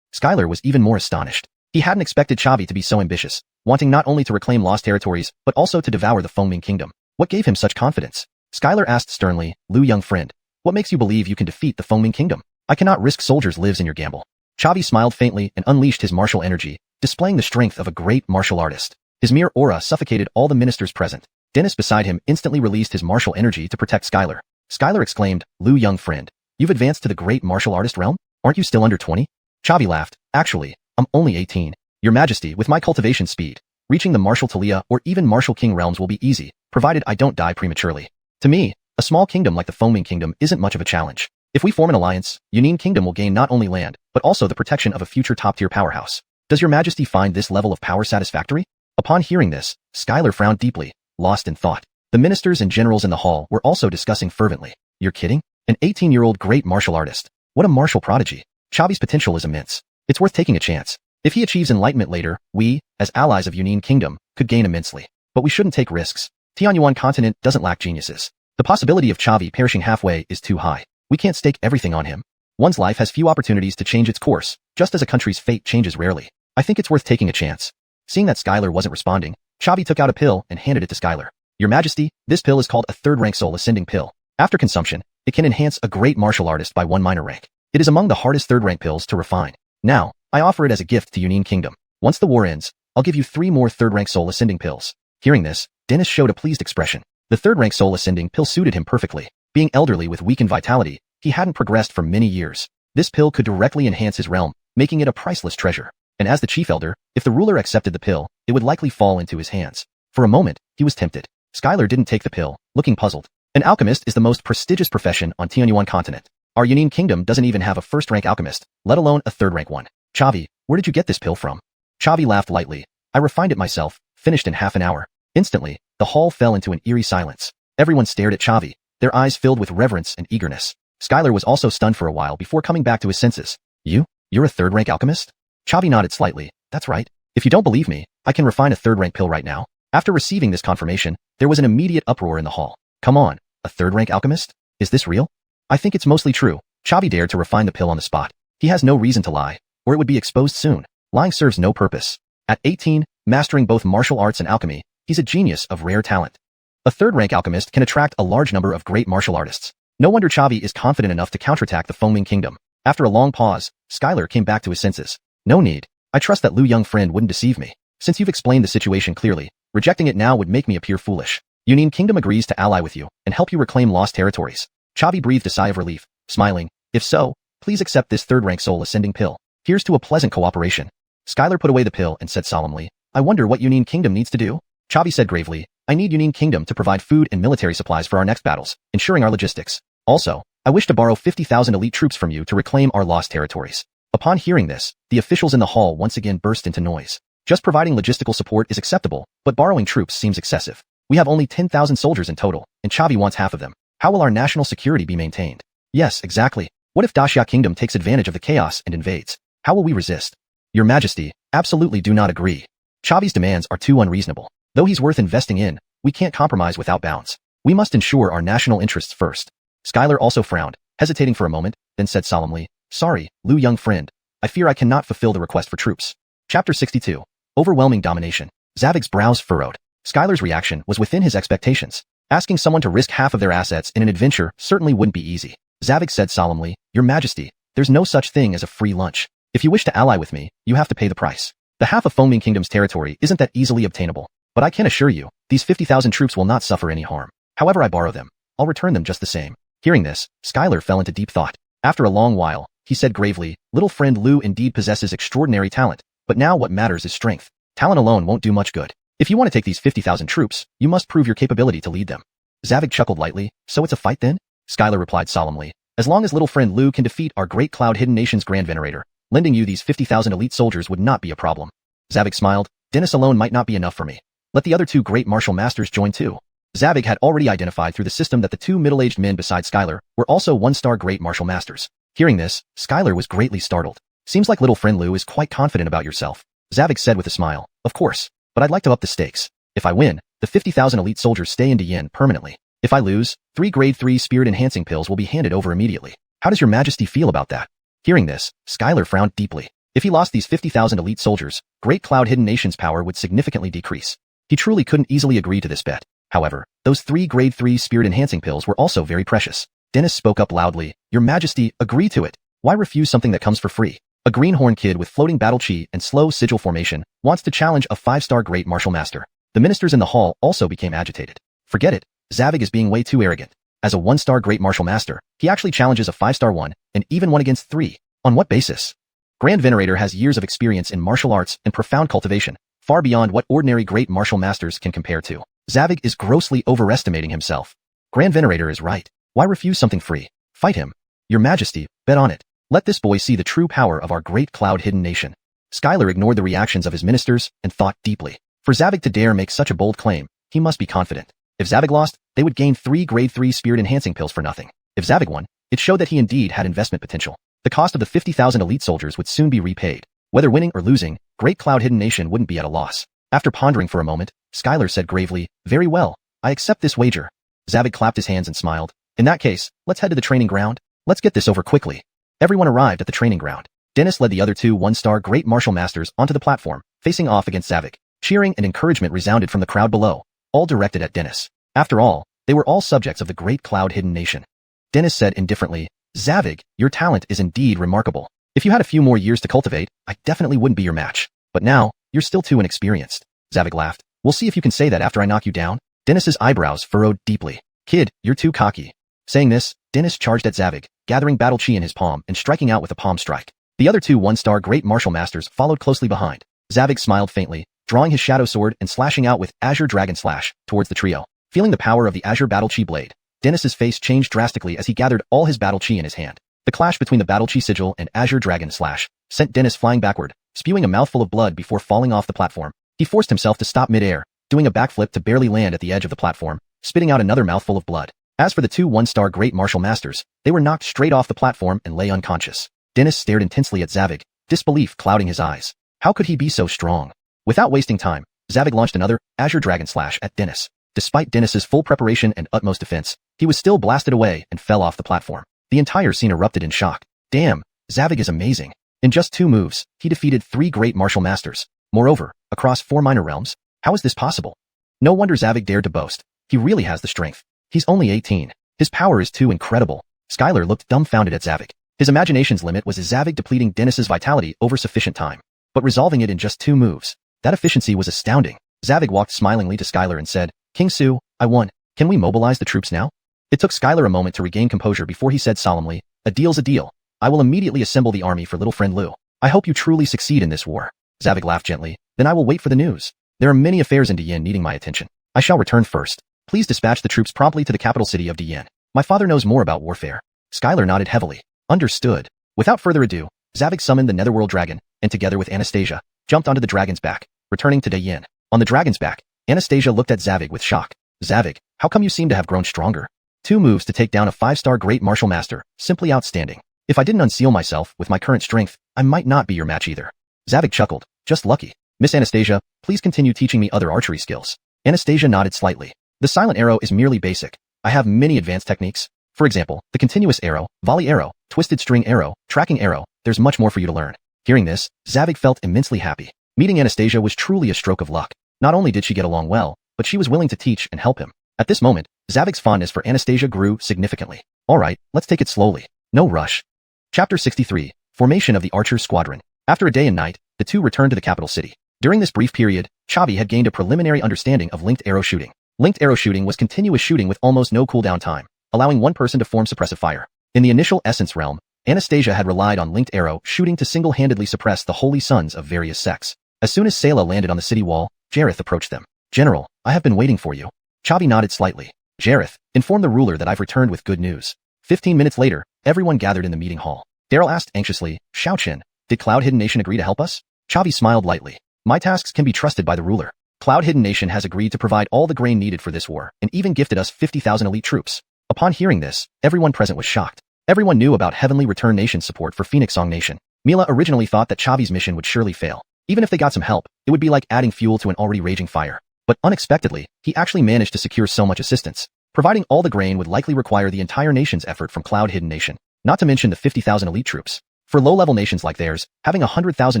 Skylar was even more astonished. He hadn't expected Chavi to be so ambitious, wanting not only to reclaim lost territories but also to devour the Fengming Kingdom. What gave him such confidence? Skylar asked sternly, "Lu, young friend, what makes you believe you can defeat the Fengming Kingdom? I cannot risk soldiers' lives in your gamble." Chavi smiled faintly and unleashed his martial energy, displaying the strength of a great martial artist. His mere aura suffocated all the ministers present. Dennis beside him instantly released his martial energy to protect Skylar. Skylar exclaimed, "Lu, young friend, you've advanced to the great martial artist realm? Aren't you still under 20? Chavi laughed, "Actually, I'm only 18. Your majesty, with my cultivation speed, reaching the martial Talia or even martial king realms will be easy, provided I don't die prematurely. To me, a small kingdom like the Fengming Kingdom isn't much of a challenge. If we form an alliance, Yunin Kingdom will gain not only land, but also the protection of a future top-tier powerhouse. Does your majesty find this level of power satisfactory?" Upon hearing this, Skylar frowned deeply, lost in thought. The ministers and generals in the hall were also discussing fervently. "You're kidding? An 18-year-old great martial artist. What a martial prodigy. Chavi's potential is immense. It's worth taking a chance. If he achieves enlightenment later, we, as allies of Yunin Kingdom, could gain immensely. But we shouldn't take risks. Tianyuan continent doesn't lack geniuses. The possibility of Chavi perishing halfway is too high. We can't stake everything on him. One's life has few opportunities to change its course, just as a country's fate changes rarely. I think it's worth taking a chance." Seeing that Skylar wasn't responding, Chavi took out a pill and handed it to Skylar. "Your majesty, this pill is called a third-rank soul ascending pill. After consumption, it can enhance a great martial artist by 1 minor rank. It is among the hardest third-rank pills to refine. Now, I offer it as a gift to Yunin Kingdom. Once the war ends, I'll give you 3 more third-rank soul ascending pills." Hearing this, Dennis showed a pleased expression. The third-rank soul ascending pill suited him perfectly. Being elderly with weakened vitality, he hadn't progressed for many years. This pill could directly enhance his realm, making it a priceless treasure. And as the chief elder, if the ruler accepted the pill, it would likely fall into his hands. For a moment, he was tempted. Skylar didn't take the pill, looking puzzled. An alchemist is the most prestigious profession on Xuanhuan continent. Our Yunin kingdom doesn't even have a first-rank alchemist, let alone a third-rank one. Chavi, where did you get this pill from? Chavi laughed lightly. I refined it myself, finished in half an hour. Instantly, the hall fell into an eerie silence. Everyone stared at Chavi, their eyes filled with reverence and eagerness. Skylar was also stunned for a while before coming back to his senses. You're a third-rank alchemist? Chavi nodded slightly. That's right. If you don't believe me, I can refine a third-rank pill right now. After receiving this confirmation, there was an immediate uproar in the hall. Come on, a third-rank alchemist? Is this real? I think it's mostly true. Chavi dared to refine the pill on the spot. He has no reason to lie, or it would be exposed soon. Lying serves no purpose. At 18, mastering both martial arts and alchemy, he's a genius of rare talent. A third-rank alchemist can attract a large number of great martial artists. No wonder Chavi is confident enough to counterattack the Fengming kingdom. After a long pause, Skylar came back to his senses. No need. I trust that Lu young friend wouldn't deceive me. Since you've explained the situation clearly, rejecting it now would make me appear foolish. Yunin kingdom agrees to ally with you and help you reclaim lost territories. Chavi breathed a sigh of relief, smiling. If so, please accept this third-rank soul ascending pill. Here's to a pleasant cooperation. Skylar put away the pill and said solemnly, I wonder what Yunin kingdom needs to do? Chavi said gravely, I need Yunin kingdom to provide food and military supplies for our next battles, ensuring our logistics. Also, I wish to borrow 50,000 elite troops from you to reclaim our lost territories. Upon hearing this, the officials in the hall once again burst into noise. Just providing logistical support is acceptable, but borrowing troops seems excessive. We have only 10,000 soldiers in total, and Chavi wants half of them. How will our national security be maintained? Yes, exactly. What if Daxia kingdom takes advantage of the chaos and invades? How will we resist? Your Majesty, absolutely do not agree. Chavi's demands are too unreasonable. Though he's worth investing in, we can't compromise without bounds. We must ensure our national interests first. Skylar also frowned, hesitating for a moment, then said solemnly, Sorry, Lu young friend. I fear I cannot fulfill the request for troops. Chapter 62. Overwhelming domination. Zavig's brows furrowed. Skylar's reaction was within his expectations. Asking someone to risk half of their assets in an adventure certainly wouldn't be easy. Zavig said solemnly, Your Majesty, there's no such thing as a free lunch. If you wish to ally with me, you have to pay the price. The half of Fengming Kingdom's territory isn't that easily obtainable, but I can assure you, these 50,000 troops will not suffer any harm. However I borrow them, I'll return them just the same. Hearing this, Skylar fell into deep thought. After a long while, he said gravely, Little friend Lu indeed possesses extraordinary talent, but now what matters is strength. Talent alone won't do much good. If you want to take these 50,000 troops, you must prove your capability to lead them. Zavig chuckled lightly, So it's a fight then? Skylar replied solemnly, As long as little friend Lu can defeat our great Cloud Hidden Nation's Grand Venerator, lending you these 50,000 elite soldiers would not be a problem. Zavig smiled, Dennis alone might not be enough for me. Let the other two great martial masters join too. Zavig had already identified through the system that the two middle-aged men beside Skylar were also one-star great martial masters. Hearing this, Skylar was greatly startled. Seems like little friend Lu is quite confident about yourself. Zavig said with a smile, Of course, but I'd like to up the stakes. If I win, the 50,000 elite soldiers stay in Diyin permanently. If I lose, 3 grade 3 spirit-enhancing pills will be handed over immediately. How does your Majesty feel about that? Hearing this, Skylar frowned deeply. If he lost these 50,000 elite soldiers, Great Cloud Hidden Nation's power would significantly decrease. He truly couldn't easily agree to this bet. However, those 3 grade 3 spirit-enhancing pills were also very precious. Dennis spoke up loudly, Your Majesty, agree to it. Why refuse something that comes for free? A greenhorn kid with floating battle chi and slow sigil formation wants to challenge a 5-star great martial master. The ministers in the hall also became agitated. Forget it. Zavig is being way too arrogant. As a 1-star great martial master, he actually challenges a 5-star one, and even one against 3. On what basis? Grand Venerator has years of experience in martial arts and profound cultivation, far beyond what ordinary great martial masters can compare to. Zavig is grossly overestimating himself. Grand Venerator is right. Why refuse something free? Fight him. Your Majesty, bet on it. Let this boy see the true power of our great Cloud Hidden Nation. Skylar ignored the reactions of his ministers and thought deeply. For Zavig to dare make such a bold claim, he must be confident. If Zavig lost, they would gain 3 grade 3 spirit-enhancing pills for nothing. If Zavig won, it showed that he indeed had investment potential. The cost of the 50,000 elite soldiers would soon be repaid. Whether winning or losing, Great Cloud Hidden Nation wouldn't be at a loss. After pondering for a moment, Skylar said gravely, Very well, I accept this wager. Zavig clapped his hands and smiled. In that case, let's head to the training ground. Let's get this over quickly. Everyone arrived at the training ground. Dennis led the other 2 1-star great martial masters onto the platform, facing off against Zavig. Cheering and encouragement resounded from the crowd below, all directed at Dennis. After all, they were all subjects of the Great Cloud Hidden Nation. Dennis said indifferently, Zavig, your talent is indeed remarkable. If you had a few more years to cultivate, I definitely wouldn't be your match. But now, you're still too inexperienced. Zavig laughed. We'll see if you can say that after I knock you down. Dennis's eyebrows furrowed deeply. Kid, you're too cocky. Saying this, Dennis charged at Zavig, gathering battle chi in his palm and striking out with a palm strike. The other 2 1-star great martial masters followed closely behind. Zavig smiled faintly, drawing his shadow sword and slashing out with Azure Dragon Slash towards the trio. Feeling the power of the Azure Battle Chi blade, Dennis's face changed drastically as he gathered all his battle chi in his hand. The clash between the battle chi sigil and Azure Dragon Slash sent Dennis flying backward, spewing a mouthful of blood before falling off the platform. He forced himself to stop mid-air, doing a backflip to barely land at the edge of the platform, spitting out another mouthful of blood. As for the two one-star great martial masters, they were knocked straight off the platform and lay unconscious. Dennis stared intensely at Zavig, disbelief clouding his eyes. How could he be so strong? Without wasting time, Zavig launched another Azure Dragon Slash at Dennis. Despite Dennis's full preparation and utmost defense, he was still blasted away and fell off the platform. The entire scene erupted in shock. Damn, Zavig is amazing. In just 2 moves, he defeated 3 great martial masters. Moreover, across 4 minor realms, how is this possible? No wonder Zavig dared to boast. He really has the strength. He's only 18. His power is too incredible. Skylar looked dumbfounded at Zavig. His imagination's limit was Zavig depleting Dennis's vitality over sufficient time, but resolving it in just 2 moves. That efficiency was astounding. Zavig walked smilingly to Skylar and said, King Su, I won. Can we mobilize the troops now? It took Skylar a moment to regain composure before he said solemnly, a deal's a deal. I will immediately assemble the army for little friend Lu. I hope you truly succeed in this war. Zavig laughed gently. Then I will wait for the news. There are many affairs in Diyan needing my attention. I shall return first. Please dispatch the troops promptly to the capital city of Diyan. My father knows more about warfare. Skylar nodded heavily. Understood. Without further ado, Zavig summoned the Netherworld Dragon, and together with Anastasia, jumped onto the dragon's back, returning to Diyan. On the dragon's back, Anastasia looked at Zavig with shock. Zavig, how come you seem to have grown stronger? 2 moves to take down a 5-star great martial master, simply outstanding. If I didn't unseal myself with my current strength, I might not be your match either. Zavig chuckled. Just lucky. Miss Anastasia, please continue teaching me other archery skills. Anastasia nodded slightly. The silent arrow is merely basic. I have many advanced techniques. For example, the continuous arrow, volley arrow, twisted string arrow, tracking arrow. There's much more for you to learn. Hearing this, Zavig felt immensely happy. Meeting Anastasia was truly a stroke of luck. Not only did she get along well, but she was willing to teach and help him. At this moment, Zavig's fondness for Anastasia grew significantly. Alright, let's take it slowly. No rush. Chapter 63, Formation of the Archer Squadron. After a day and night, the two returned to the capital city. During this brief period, Chavi had gained a preliminary understanding of linked arrow shooting. Linked arrow shooting was continuous shooting with almost no cooldown time, allowing one person to form suppressive fire. In the initial essence realm, Anastasia had relied on linked arrow shooting to single-handedly suppress the holy sons of various sects. As soon as Sayla landed on the city wall, Jareth approached them. General, I have been waiting for you. Chavi nodded slightly. Jareth, inform the ruler that I've returned with good news. 15 minutes later, everyone gathered in the meeting hall. Daryl asked anxiously, Xiaoqin, did Cloud Hidden Nation agree to help us? Chavi smiled lightly. My tasks can be trusted by the ruler. Cloud Hidden Nation has agreed to provide all the grain needed for this war, and even gifted us 50,000 elite troops. Upon hearing this, everyone present was shocked. Everyone knew about Heavenly Return Nation's support for Phoenix Song Nation. Mila originally thought that Chavi's mission would surely fail. Even if they got some help, it would be like adding fuel to an already raging fire. But unexpectedly, he actually managed to secure so much assistance. Providing all the grain would likely require the entire nation's effort from Cloud Hidden Nation, not to mention the 50,000 elite troops. For low-level nations like theirs, having 100,000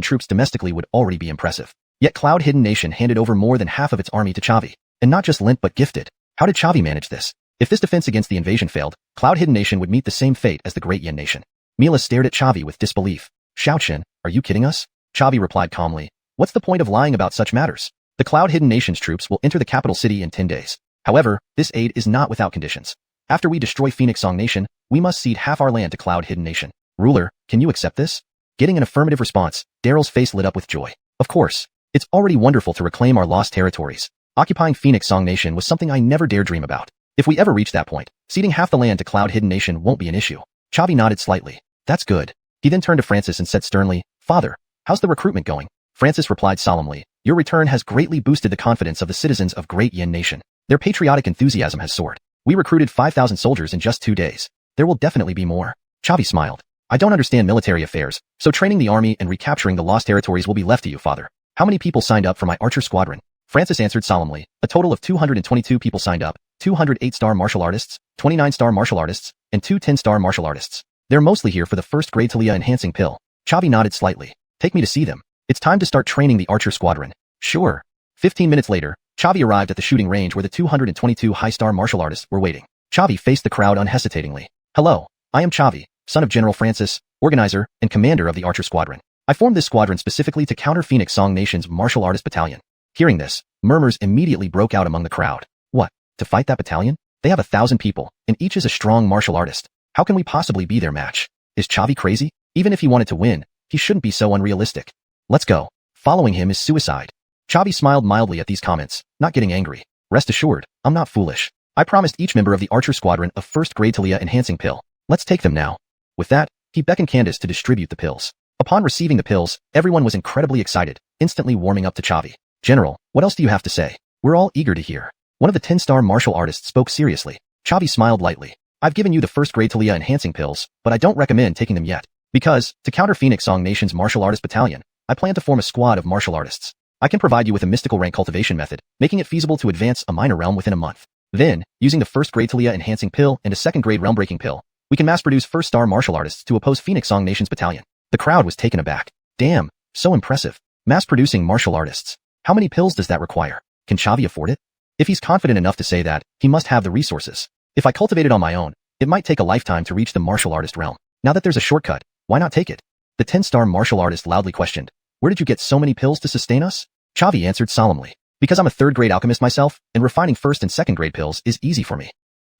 troops domestically would already be impressive. Yet Cloud Hidden Nation handed over more than half of its army to Chavi, and not just lent but gifted. How did Chavi manage this? If this defense against the invasion failed, Cloud Hidden Nation would meet the same fate as the Great Yin Nation. Mila stared at Chavi with disbelief. Xiaoqin, are you kidding us? Chavi replied calmly. What's the point of lying about such matters? The Cloud Hidden Nation's troops will enter the capital city in 10 days. However, this aid is not without conditions. After we destroy Phoenix Song Nation, we must cede half our land to Cloud Hidden Nation. Ruler, can you accept this? Getting an affirmative response, Daryl's face lit up with joy. Of course. It's already wonderful to reclaim our lost territories. Occupying Phoenix Song Nation was something I never dared dream about. If we ever reach that point, ceding half the land to Cloud Hidden Nation won't be an issue. Chavi nodded slightly. That's good. He then turned to Francis and said sternly, Father, how's the recruitment going? Francis replied solemnly, your return has greatly boosted the confidence of the citizens of Great Yin Nation. Their patriotic enthusiasm has soared. We recruited 5,000 soldiers in just 2 days. There will definitely be more. Chavi smiled. I don't understand military affairs, so training the army and recapturing the lost territories will be left to you, Father. How many people signed up for my archer squadron? Francis answered solemnly. A total of 222 people signed up, 208-star martial artists, 29-star martial artists, and 2 10-star martial artists. They're mostly here for the first grade Talia enhancing pill. Chavi nodded slightly. Take me to see them. It's time to start training the archer squadron. Sure. 15 minutes later, Chavi arrived at the shooting range where the 222 high-star martial artists were waiting. Chavi faced the crowd unhesitatingly. Hello, I am Chavi, son of General Francis, organizer and commander of the archer squadron. I formed this squadron specifically to counter Phoenix Song Nation's martial artist battalion. Hearing this, murmurs immediately broke out among the crowd. What? To fight that battalion? They have 1,000 people, and each is a strong martial artist. How can we possibly be their match? Is Chavi crazy? Even if he wanted to win, he shouldn't be so unrealistic. Let's go. Following him is suicide. Chavi smiled mildly at these comments, not getting angry. Rest assured, I'm not foolish. I promised each member of the Archer Squadron a first-grade Talia enhancing pill. Let's take them now. With that, he beckoned Candace to distribute the pills. Upon receiving the pills, everyone was incredibly excited, instantly warming up to Chavi. General, what else do you have to say? We're all eager to hear. One of the 10-star martial artists spoke seriously. Chavi smiled lightly. I've given you the first-grade Talia enhancing pills, but I don't recommend taking them yet. Because, to counter Phoenix Song Nation's martial artist battalion, I plan to form a squad of martial artists. I can provide you with a mystical rank cultivation method, making it feasible to advance a minor realm within a month. Then, using the first-grade Talia enhancing pill and a second-grade realm-breaking pill, we can mass-produce first-star martial artists to oppose Phoenix Song Nation's battalion. The crowd was taken aback. Damn, so impressive. Mass-producing martial artists. How many pills does that require? Can Chavi afford it? If he's confident enough to say that, he must have the resources. If I cultivate it on my own, it might take a lifetime to reach the martial artist realm. Now that there's a shortcut, why not take it? The 10-star martial artist loudly questioned. Where did you get so many pills to sustain us? Chavi answered solemnly. Because I'm a third-grade alchemist myself, and refining first and second-grade pills is easy for me.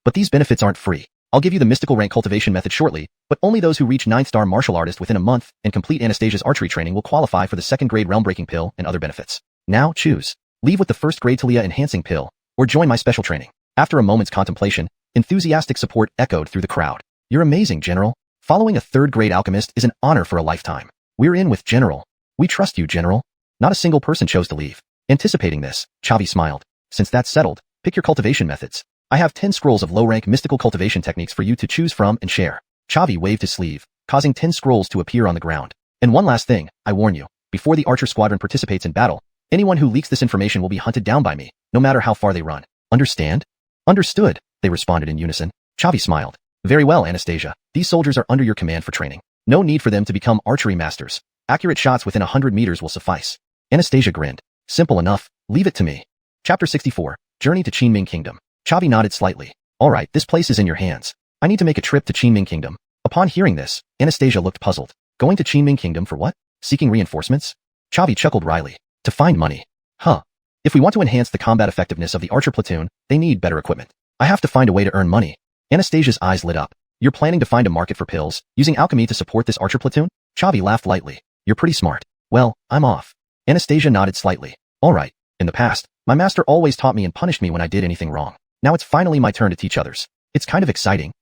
But these benefits aren't free. I'll give you the mystical rank cultivation method shortly, but only those who reach 9th-star martial artist within a month and complete Anastasia's archery training will qualify for the second-grade realm-breaking pill and other benefits. Now, choose. Leave with the first-grade Talia enhancing pill, or join my special training. After a moment's contemplation, enthusiastic support echoed through the crowd. You're amazing, General. Following a third-grade alchemist is an honor for a lifetime. We're in with General. We trust you, General. Not a single person chose to leave. Anticipating this, Chavi smiled. Since that's settled, pick your cultivation methods. I have 10 scrolls of low-rank mystical cultivation techniques for you to choose from and share. Chavi waved his sleeve, causing 10 scrolls to appear on the ground. And one last thing, I warn you, before the Archer Squadron participates in battle, anyone who leaks this information will be hunted down by me, no matter how far they run. Understand? Understood, they responded in unison. Chavi smiled. Very well, Anastasia. These soldiers are under your command for training. No need for them to become archery masters. Accurate shots within 100 meters will suffice. Anastasia grinned. Simple enough, leave it to me. Chapter 64, Journey to Qinming Kingdom. Chavi nodded slightly. Alright, this place is in your hands. I need to make a trip to Qinming Kingdom. Upon hearing this, Anastasia looked puzzled. Going to Qinming Kingdom for what? Seeking reinforcements? Chavi chuckled wryly. To find money. Huh. If we want to enhance the combat effectiveness of the archer platoon, they need better equipment. I have to find a way to earn money. Anastasia's eyes lit up. You're planning to find a market for pills, using alchemy to support this archer platoon? Chavi laughed lightly. You're pretty smart. Well, I'm off. Anastasia nodded slightly. Alright. In the past, my master always taught me and punished me when I did anything wrong. Now it's finally my turn to teach others. It's kind of exciting.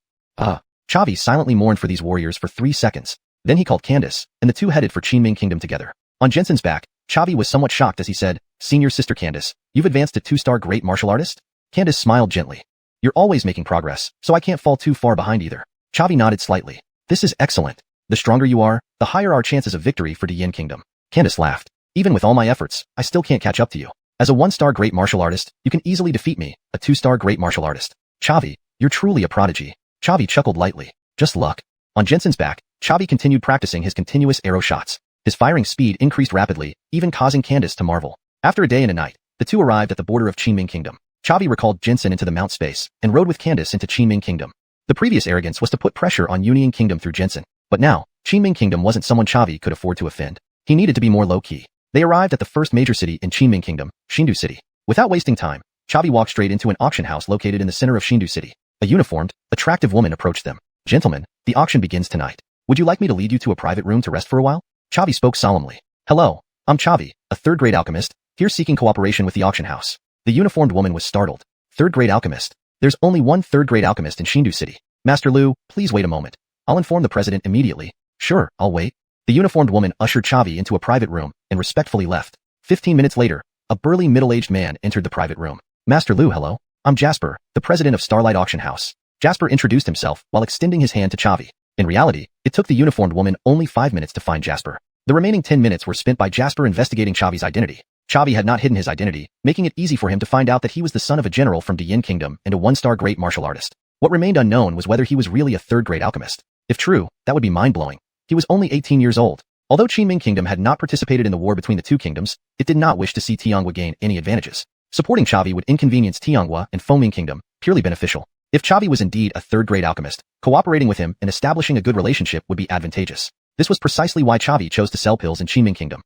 Chavi silently mourned for these warriors for 3 seconds. Then he called Candace, and the two headed for Qinming Kingdom together. On Jensen's back, Chavi was somewhat shocked as he said, Senior Sister Candace, you've advanced to 2-star great martial artist? Candace smiled gently. You're always making progress, so I can't fall too far behind either. Chavi nodded slightly. This is excellent. The stronger you are, the higher our chances of victory for Diyin Kingdom. Candace laughed. Even with all my efforts, I still can't catch up to you. As a 1-star great martial artist, you can easily defeat me, a 2-star great martial artist. Chavi, you're truly a prodigy. Chavi chuckled lightly. Just luck. On Jensen's back, Chavi continued practicing his continuous arrow shots. His firing speed increased rapidly, even causing Candace to marvel. After a day and a night, the two arrived at the border of Qinming Kingdom. Chavi recalled Jensen into the mount space and rode with Candace into Qinming Kingdom. The previous arrogance was to put pressure on Union Kingdom through Jensen, but now, Qinming Kingdom wasn't someone Chavi could afford to offend. He needed to be more low-key. They arrived at the first major city in Qinming Kingdom, Xindu City. Without wasting time, Chavi walked straight into an auction house located in the center of Xindu City. A uniformed, attractive woman approached them. Gentlemen, the auction begins tonight. Would you like me to lead you to a private room to rest for a while? Chavi spoke solemnly. Hello, I'm Chavi, a third-grade alchemist, here seeking cooperation with the auction house. The uniformed woman was startled. Third-grade alchemist. There's only one third-grade alchemist in Xindu City. Master Lu, please wait a moment. I'll inform the president immediately. Sure, I'll wait. The uniformed woman ushered Chavi into a private room and respectfully left. 15 minutes later, a burly middle-aged man entered the private room. Master Lu, hello. I'm Jasper, the president of Starlight Auction House. Jasper introduced himself while extending his hand to Chavi. In reality, it took the uniformed woman only 5 minutes to find Jasper. The remaining 10 minutes were spent by Jasper investigating Chavi's identity. Chavi had not hidden his identity, making it easy for him to find out that he was the son of a general from Diyin Kingdom and a 1-star great martial artist. What remained unknown was whether he was really a third-grade alchemist. If true, that would be mind-blowing. He was only 18 years old. Although Qinming Kingdom had not participated in the war between the two kingdoms, it did not wish to see Tianghua gain any advantages. Supporting Chavi would inconvenience Tianghua and Foming Kingdom, purely beneficial. If Chavi was indeed a third-grade alchemist, cooperating with him and establishing a good relationship would be advantageous. This was precisely why Chavi chose to sell pills in Qinming Kingdom.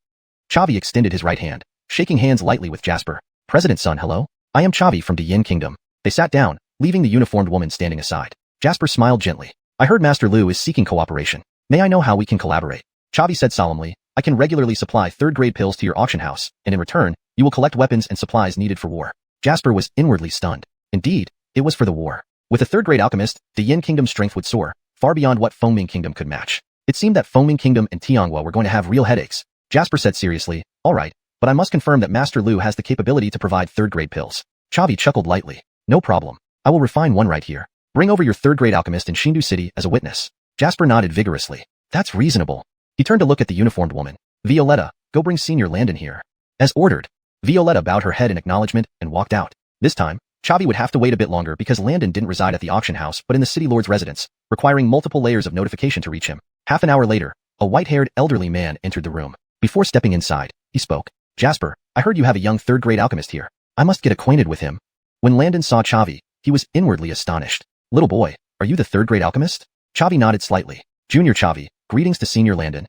Chavi extended his right hand, shaking hands lightly with Jasper. President's son, hello? I am Chavi from Diyin Kingdom. They sat down, leaving the uniformed woman standing aside. Jasper smiled gently. I heard Master Lu is seeking cooperation. May I know how we can collaborate? Chavi said solemnly, I can regularly supply third-grade pills to your auction house, and in return, you will collect weapons and supplies needed for war. Jasper was inwardly stunned. Indeed, it was for the war. With a third-grade alchemist, the Yin Kingdom's strength would soar, far beyond what Fengming Kingdom could match. It seemed that Fengming Kingdom and Tianghua were going to have real headaches. Jasper said seriously, all right, but I must confirm that Master Lu has the capability to provide third-grade pills. Chavi chuckled lightly. No problem. I will refine one right here. Bring over your third-grade alchemist in Shindu City as a witness. Jasper nodded vigorously. That's reasonable. He turned to look at the uniformed woman. Violetta, go bring Senior Landon here. As ordered. Violetta bowed her head in acknowledgement and walked out. This time, Chavi would have to wait a bit longer because Landon didn't reside at the auction house but in the city lord's residence, requiring multiple layers of notification to reach him. Half an hour later, a white-haired elderly man entered the room. Before stepping inside, he spoke. Jasper, I heard you have a young third-grade alchemist here. I must get acquainted with him. When Landon saw Chavi, he was inwardly astonished. Little boy, are you the third-grade alchemist? Chavi nodded slightly. Junior Chavi, greetings to Senior Landon.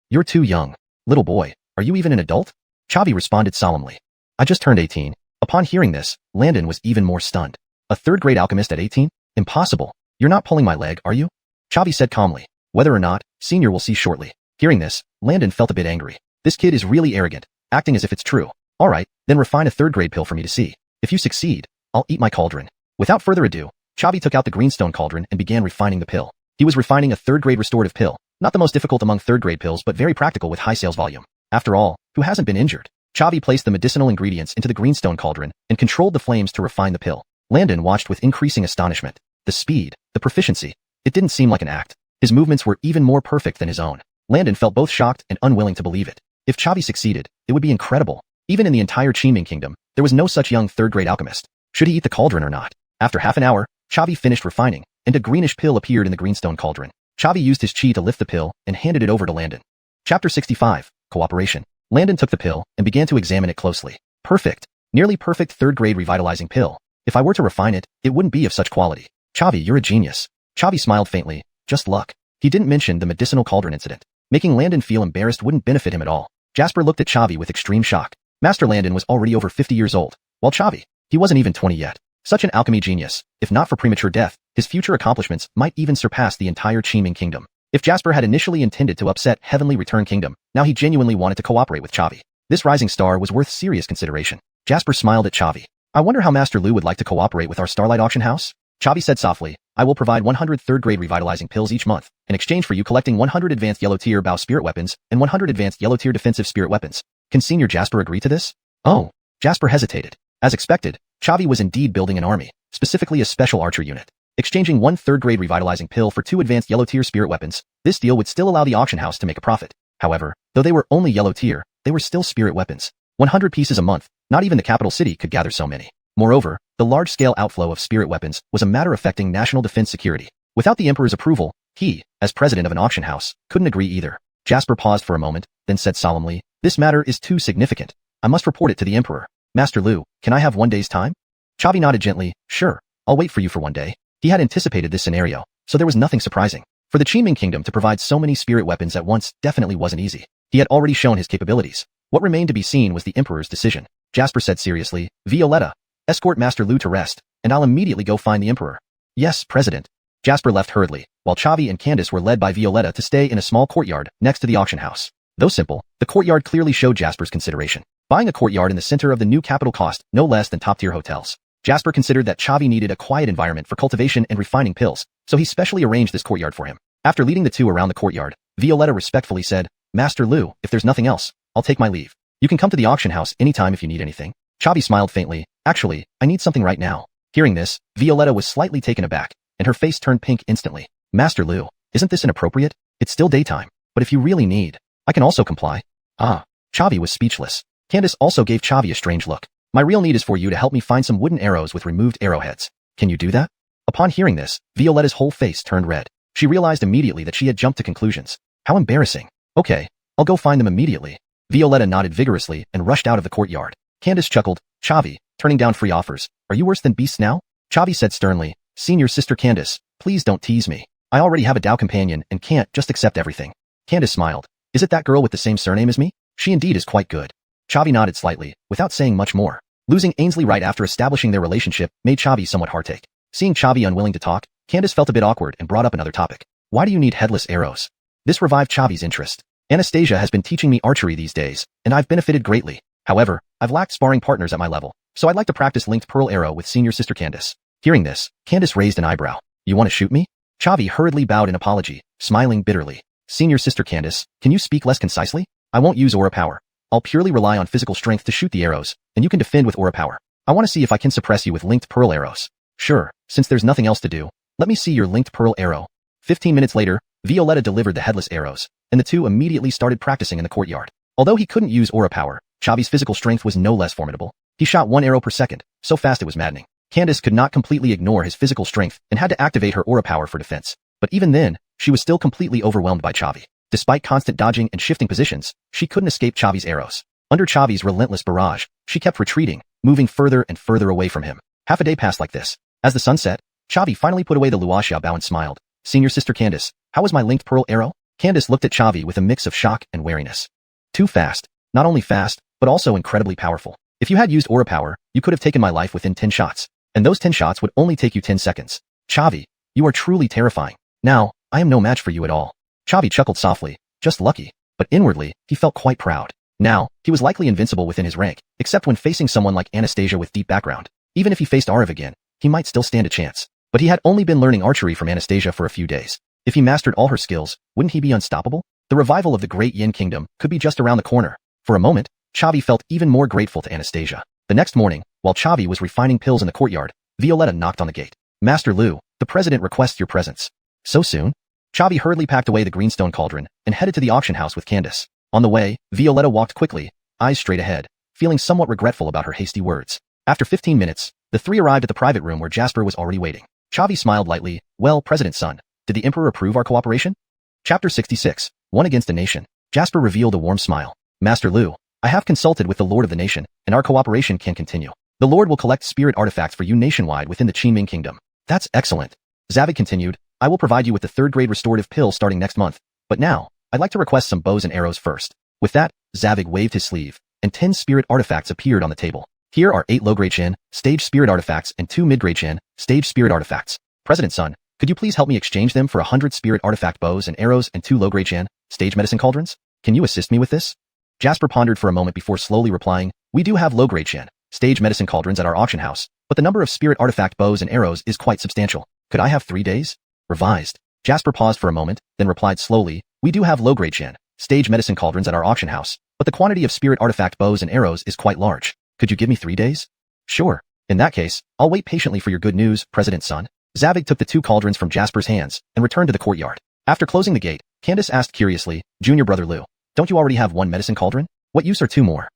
You're too young. Little boy, are you even an adult? Chavi responded solemnly. I just turned 18. Upon hearing this, Landon was even more stunned. A third-grade alchemist at 18? Impossible. You're not pulling my leg, are you? Chavi said calmly. Whether or not, Senior will see shortly. Hearing this, Landon felt a bit angry. This kid is really arrogant, acting as if it's true. All right, then refine a third-grade pill for me to see. If you succeed, I'll eat my cauldron. Without further ado, Chavi took out the greenstone cauldron and began refining the pill. He was refining a third-grade restorative pill, not the most difficult among third-grade pills but very practical with high sales volume. After all, who hasn't been injured? Chavi placed the medicinal ingredients into the greenstone cauldron and controlled the flames to refine the pill. Landon watched with increasing astonishment. The speed, the proficiency. It didn't seem like an act. His movements were even more perfect than his own. Landon felt both shocked and unwilling to believe it. If Chavi succeeded, it would be incredible. Even in the entire Qinming Kingdom, there was no such young third-grade alchemist. Should he eat the cauldron or not? After half an hour, Chavi finished refining, and a greenish pill appeared in the greenstone cauldron. Chavi used his chi to lift the pill and handed it over to Landon. Chapter 65, Cooperation. Landon took the pill and began to examine it closely. Perfect. Nearly perfect third-grade revitalizing pill. If I were to refine it, it wouldn't be of such quality. Chavi, you're a genius. Chavi smiled faintly. Just luck. He didn't mention the medicinal cauldron incident. Making Landon feel embarrassed wouldn't benefit him at all. Jasper looked at Chavi with extreme shock. Master Landon was already over 50 years old, while Chavi, he wasn't even 20 yet. Such an alchemy genius. If not for premature death, his future accomplishments might even surpass the entire Qinming Kingdom. If Jasper had initially intended to upset Heavenly Return Kingdom, now he genuinely wanted to cooperate with Chavi. This rising star was worth serious consideration. Jasper smiled at Chavi. I wonder how Master Lu would like to cooperate with our Starlight Auction House? Chavi said softly, I will provide 100 third-grade revitalizing pills each month, in exchange for you collecting 100 advanced yellow-tier bow spirit weapons and 100 advanced yellow-tier defensive spirit weapons. Can Senior Jasper agree to this? Oh. Jasper hesitated. As expected, Chavi was indeed building an army, specifically a special archer unit. Exchanging one third-grade revitalizing pill for 2 advanced yellow-tier spirit weapons, this deal would still allow the auction house to make a profit. However, though they were only yellow-tier, they were still spirit weapons. 100 pieces a month, not even the capital city could gather so many. Moreover, the large-scale outflow of spirit weapons was a matter affecting national defense security. Without the Emperor's approval, he, as president of an auction house, couldn't agree either. Jasper paused for a moment, then said solemnly, this matter is too significant. I must report it to the Emperor. Master Lu, can I have 1 day's time? Chavi nodded gently, sure, I'll wait for you for 1 day. He had anticipated this scenario, so there was nothing surprising. For the Qinming Kingdom to provide so many spirit weapons at once definitely wasn't easy. He had already shown his capabilities. What remained to be seen was the Emperor's decision. Jasper said seriously, Violetta, escort Master Lu to rest, and I'll immediately go find the Emperor. Yes, President. Jasper left hurriedly, while Chavi and Candace were led by Violetta to stay in a small courtyard next to the auction house. Though simple, the courtyard clearly showed Jasper's consideration. Buying a courtyard in the center of the new capital cost no less than top-tier hotels. Jasper considered that Chavi needed a quiet environment for cultivation and refining pills, so he specially arranged this courtyard for him. After leading the two around the courtyard, Violetta respectfully said, Master Lu, if there's nothing else, I'll take my leave. You can come to the auction house anytime if you need anything. Chavi smiled faintly. Actually, I need something right now. Hearing this, Violetta was slightly taken aback, and her face turned pink instantly. Master Lu, isn't this inappropriate? It's still daytime, but if you really need, I can also comply. Chavi was speechless. Candace also gave Chavi a strange look. My real need is for you to help me find some wooden arrows with removed arrowheads. Can you do that? Upon hearing this, Violetta's whole face turned red. She realized immediately that she had jumped to conclusions. How embarrassing. Okay, I'll go find them immediately. Violetta nodded vigorously and rushed out of the courtyard. Candace chuckled, Chavi, turning down free offers. Are you worse than beasts now? Chavi said sternly, Senior Sister Candace, please don't tease me. I already have a Dao companion and can't just accept everything. Candace smiled. Is it that girl with the same surname as me? She indeed is quite good. Chavi nodded slightly, without saying much more. Losing Ainsley right after establishing their relationship made Chavi somewhat heartache. Seeing Chavi unwilling to talk, Candace felt a bit awkward and brought up another topic. Why do you need headless arrows? This revived Chavi's interest. Anastasia has been teaching me archery these days, and I've benefited greatly. However, I've lacked sparring partners at my level, so I'd like to practice linked pearl arrow with senior sister Candace. Hearing this, Candace raised an eyebrow. You want to shoot me? Chavi hurriedly bowed in apology, smiling bitterly. Senior sister Candace, can you speak less concisely? I won't use aura power. I'll purely rely on physical strength to shoot the arrows, and you can defend with aura power. I want to see if I can suppress you with linked pearl arrows. Sure, since there's nothing else to do, let me see your linked pearl arrow. 15 minutes later, Violetta delivered the headless arrows, and the two immediately started practicing in the courtyard. Although he couldn't use aura power, Chavi's physical strength was no less formidable. He shot 1 arrow per second, so fast it was maddening. Candace could not completely ignore his physical strength and had to activate her aura power for defense. But even then, she was still completely overwhelmed by Chavi. Despite constant dodging and shifting positions, she couldn't escape Chavi's arrows. Under Chavi's relentless barrage, she kept retreating, moving further and further away from him. Half a day passed like this. As the sun set, Chavi finally put away the Wuxia bow and smiled. Senior sister Candace, how was my linked pearl arrow? Candace looked at Chavi with a mix of shock and wariness. Too fast. Not only fast, but also incredibly powerful. If you had used aura power, you could have taken my life within 10 shots. And those 10 shots would only take you 10 seconds. Chavi, you are truly terrifying. Now, I am no match for you at all. Chavi chuckled softly, just lucky. But inwardly, he felt quite proud. Now, he was likely invincible within his rank, except when facing someone like Anastasia with deep background. Even if he faced Arav again, he might still stand a chance. But he had only been learning archery from Anastasia for a few days. If he mastered all her skills, wouldn't he be unstoppable? The revival of the Great Yin Kingdom could be just around the corner. For a moment, Chavi felt even more grateful to Anastasia. The next morning, while Chavi was refining pills in the courtyard, Violetta knocked on the gate. Master Lu, the president requests your presence. So soon? Chavi hurriedly packed away the greenstone cauldron and headed to the auction house with Candace. On the way, Violetta walked quickly, eyes straight ahead, feeling somewhat regretful about her hasty words. After 15 minutes, the three arrived at the private room where Jasper was already waiting. Chavi smiled lightly. Well, President's son, did the Emperor approve our cooperation? Chapter 66, One Against a Nation. Jasper revealed a warm smile. Master Lu, I have consulted with the Lord of the Nation, and our cooperation can continue. The Lord will collect spirit artifacts for you nationwide within the Qingming Kingdom. That's excellent. Zavig continued, I will provide you with the 3rd grade restorative pill starting next month. But now, I'd like to request some bows and arrows first. With that, Zavig waved his sleeve, and 10 spirit artifacts appeared on the table. Here are 8 low-grade Qin, stage spirit artifacts and 2 mid-grade Qin, stage spirit artifacts. President's son, could you please help me exchange them for 100 spirit artifact bows and arrows and 2 low-grade Qin, stage medicine cauldrons? Can you assist me with this? Jasper pondered for a moment before slowly replying, we do have low-grade Qin, stage medicine cauldrons at our auction house, but the number of spirit artifact bows and arrows is quite substantial. Could I have 3 days? Revised. Jasper paused for a moment, then replied slowly, we do have low-grade Qin, stage medicine cauldrons at our auction house, but the quantity of spirit artifact bows and arrows is quite large. Could you give me 3 days? Sure. In that case, I'll wait patiently for your good news, President's son. Zavig took the 2 cauldrons from Jasper's hands and returned to the courtyard. After closing the gate, Candace asked curiously, Junior brother Lu, don't you already have 1 medicine cauldron? What use are 2 more?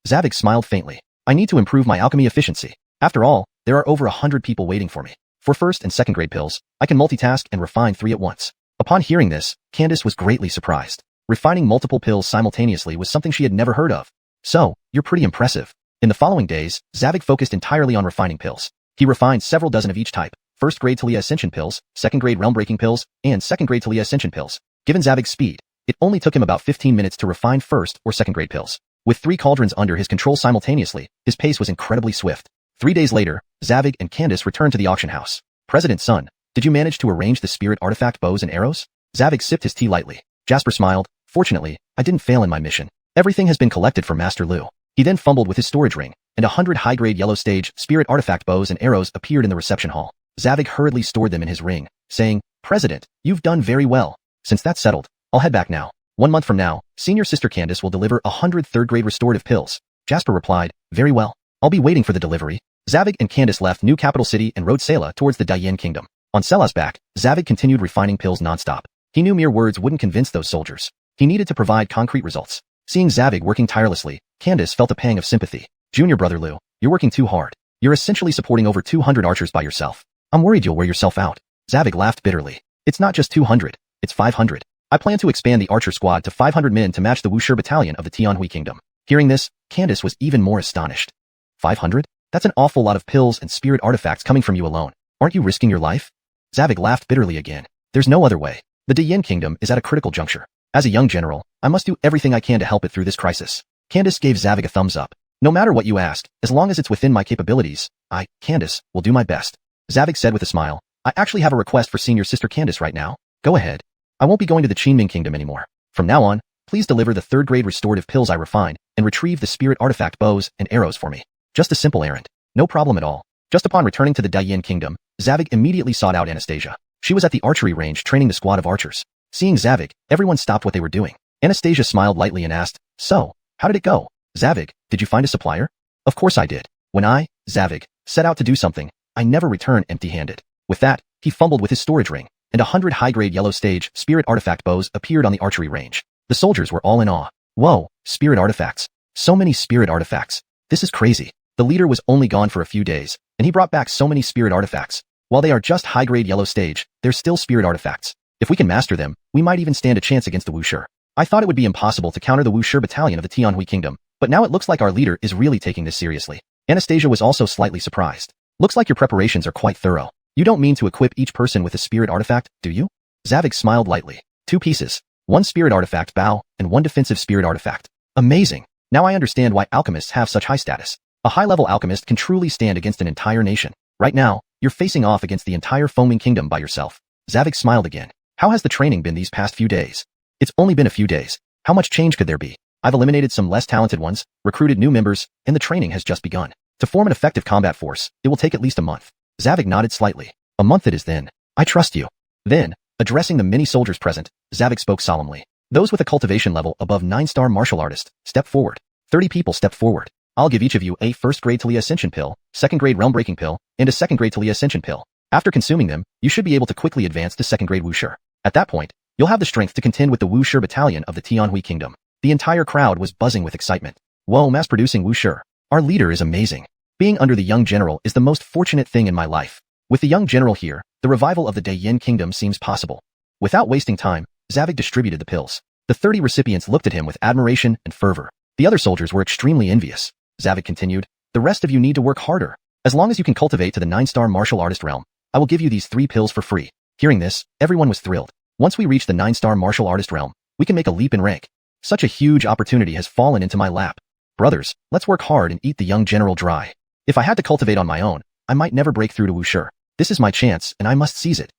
Zavig smiled faintly. I need to improve my alchemy efficiency. After all, there are over 100 people waiting for me. For 1st and 2nd grade pills, I can multitask and refine 3 at once. Upon hearing this, Candace was greatly surprised. Refining multiple pills simultaneously was something she had never heard of. So, you're pretty impressive. In the following days, Zavig focused entirely on refining pills. He refined several dozen of each type, 1st grade Talia Ascension pills, 2nd grade Realm Breaking pills, and 2nd grade Talia Ascension pills. Given Zavig's speed, it only took him about 15 minutes to refine 1st or 2nd grade pills. With 3 cauldrons under his control simultaneously, his pace was incredibly swift. 3 days later, Zavig and Candace returned to the auction house. President's son, did you manage to arrange the spirit artifact bows and arrows? Zavig sipped his tea lightly. Jasper smiled. Fortunately, I didn't fail in my mission. Everything has been collected from Master Lu. He then fumbled with his storage ring, and 100 high-grade yellow stage spirit artifact bows and arrows appeared in the reception hall. Zavig hurriedly stored them in his ring, saying, President, you've done very well. Since that's settled, I'll head back now. 1 month from now, senior sister Candace will deliver 100 3rd grade restorative pills. Jasper replied, very well. I'll be waiting for the delivery. Zavig and Candace left New Capital City and rode Sela towards the Dayan Kingdom. On Sela's back, Zavig continued refining pills non-stop. He knew mere words wouldn't convince those soldiers. He needed to provide concrete results. Seeing Zavig working tirelessly, Candace felt a pang of sympathy. Junior brother Lu, you're working too hard. You're essentially supporting over 200 archers by yourself. I'm worried you'll wear yourself out. Zavig laughed bitterly. It's not just 200, it's 500. I plan to expand the archer squad to 500 men to match the Wuxia battalion of the Tianhui Kingdom. Hearing this, Candace was even more astonished. 500? That's an awful lot of pills and spirit artifacts coming from you alone. Aren't you risking your life? Zavig laughed bitterly again. There's no other way. The Dayan Kingdom is at a critical juncture. As a young general, I must do everything I can to help it through this crisis. Candace gave Zavig a thumbs up. No matter what you ask, as long as it's within my capabilities, I, Candace, will do my best. Zavig said with a smile, I actually have a request for senior sister Candace right now. Go ahead. I won't be going to the Qingming Kingdom anymore. From now on, please deliver the 3rd grade restorative pills I refined and retrieve the spirit artifact bows and arrows for me. Just a simple errand. No problem at all. Just upon returning to the Daiyin Kingdom, Zavig immediately sought out Anastasia. She was at the archery range training the squad of archers. Seeing Zavig, everyone stopped what they were doing. Anastasia smiled lightly and asked, "So, how did it go? Zavig, did you find a supplier?" "Of course I did. When I, Zavig, set out to do something, I never return empty-handed." With that, he fumbled with his storage ring, and 100 high-grade yellow stage spirit artifact bows appeared on the archery range. The soldiers were all in awe. Whoa, spirit artifacts. So many spirit artifacts. This is crazy. The leader was only gone for a few days, and he brought back so many spirit artifacts. While they are just high-grade yellow stage, they're still spirit artifacts. If we can master them, we might even stand a chance against the Wuxia. I thought it would be impossible to counter the Wuxia battalion of the Tianhui Kingdom, but now it looks like our leader is really taking this seriously. Anastasia was also slightly surprised. Looks like your preparations are quite thorough. You don't mean to equip each person with a spirit artifact, do you? Zavig smiled lightly. 2 pieces. 1 spirit artifact bow, and 1 defensive spirit artifact. Amazing. Now I understand why alchemists have such high status. A high-level alchemist can truly stand against an entire nation. Right now, you're facing off against the entire Foaming Kingdom by yourself. Zavig smiled again. How has the training been these past few days? It's only been a few days. How much change could there be? I've eliminated some less talented ones, recruited new members, and the training has just begun. To form an effective combat force, it will take at least a month. Zavig nodded slightly. A month it is then. I trust you. Then, addressing the many soldiers present, Zavig spoke solemnly. Those with a cultivation level above 9-star martial artist, step forward. 30 people step forward. I'll give each of you a 1st-grade Talia Ascension pill, 2nd-grade Realm Breaking pill, and a 2nd-grade Talia Ascension pill. After consuming them, you should be able to quickly advance to 2nd-grade Wuxia. At that point, you'll have the strength to contend with the Wuxia battalion of the Tianhui Kingdom. The entire crowd was buzzing with excitement. Whoa, mass-producing Wuxia. Our leader is amazing. Being under the young general is the most fortunate thing in my life. With the young general here, the revival of the Daiyin Kingdom seems possible. Without wasting time, Zavig distributed the pills. The 30 recipients looked at him with admiration and fervor. The other soldiers were extremely envious. Zavig continued, the rest of you need to work harder. As long as you can cultivate to the 9-star martial artist realm, I will give you these 3 pills for free. Hearing this, everyone was thrilled. Once we reach the 9-star martial artist realm, we can make a leap in rank. Such a huge opportunity has fallen into my lap. Brothers, let's work hard and eat the young general dry. If I had to cultivate on my own, I might never break through to Wuxia. This is my chance, and I must seize it.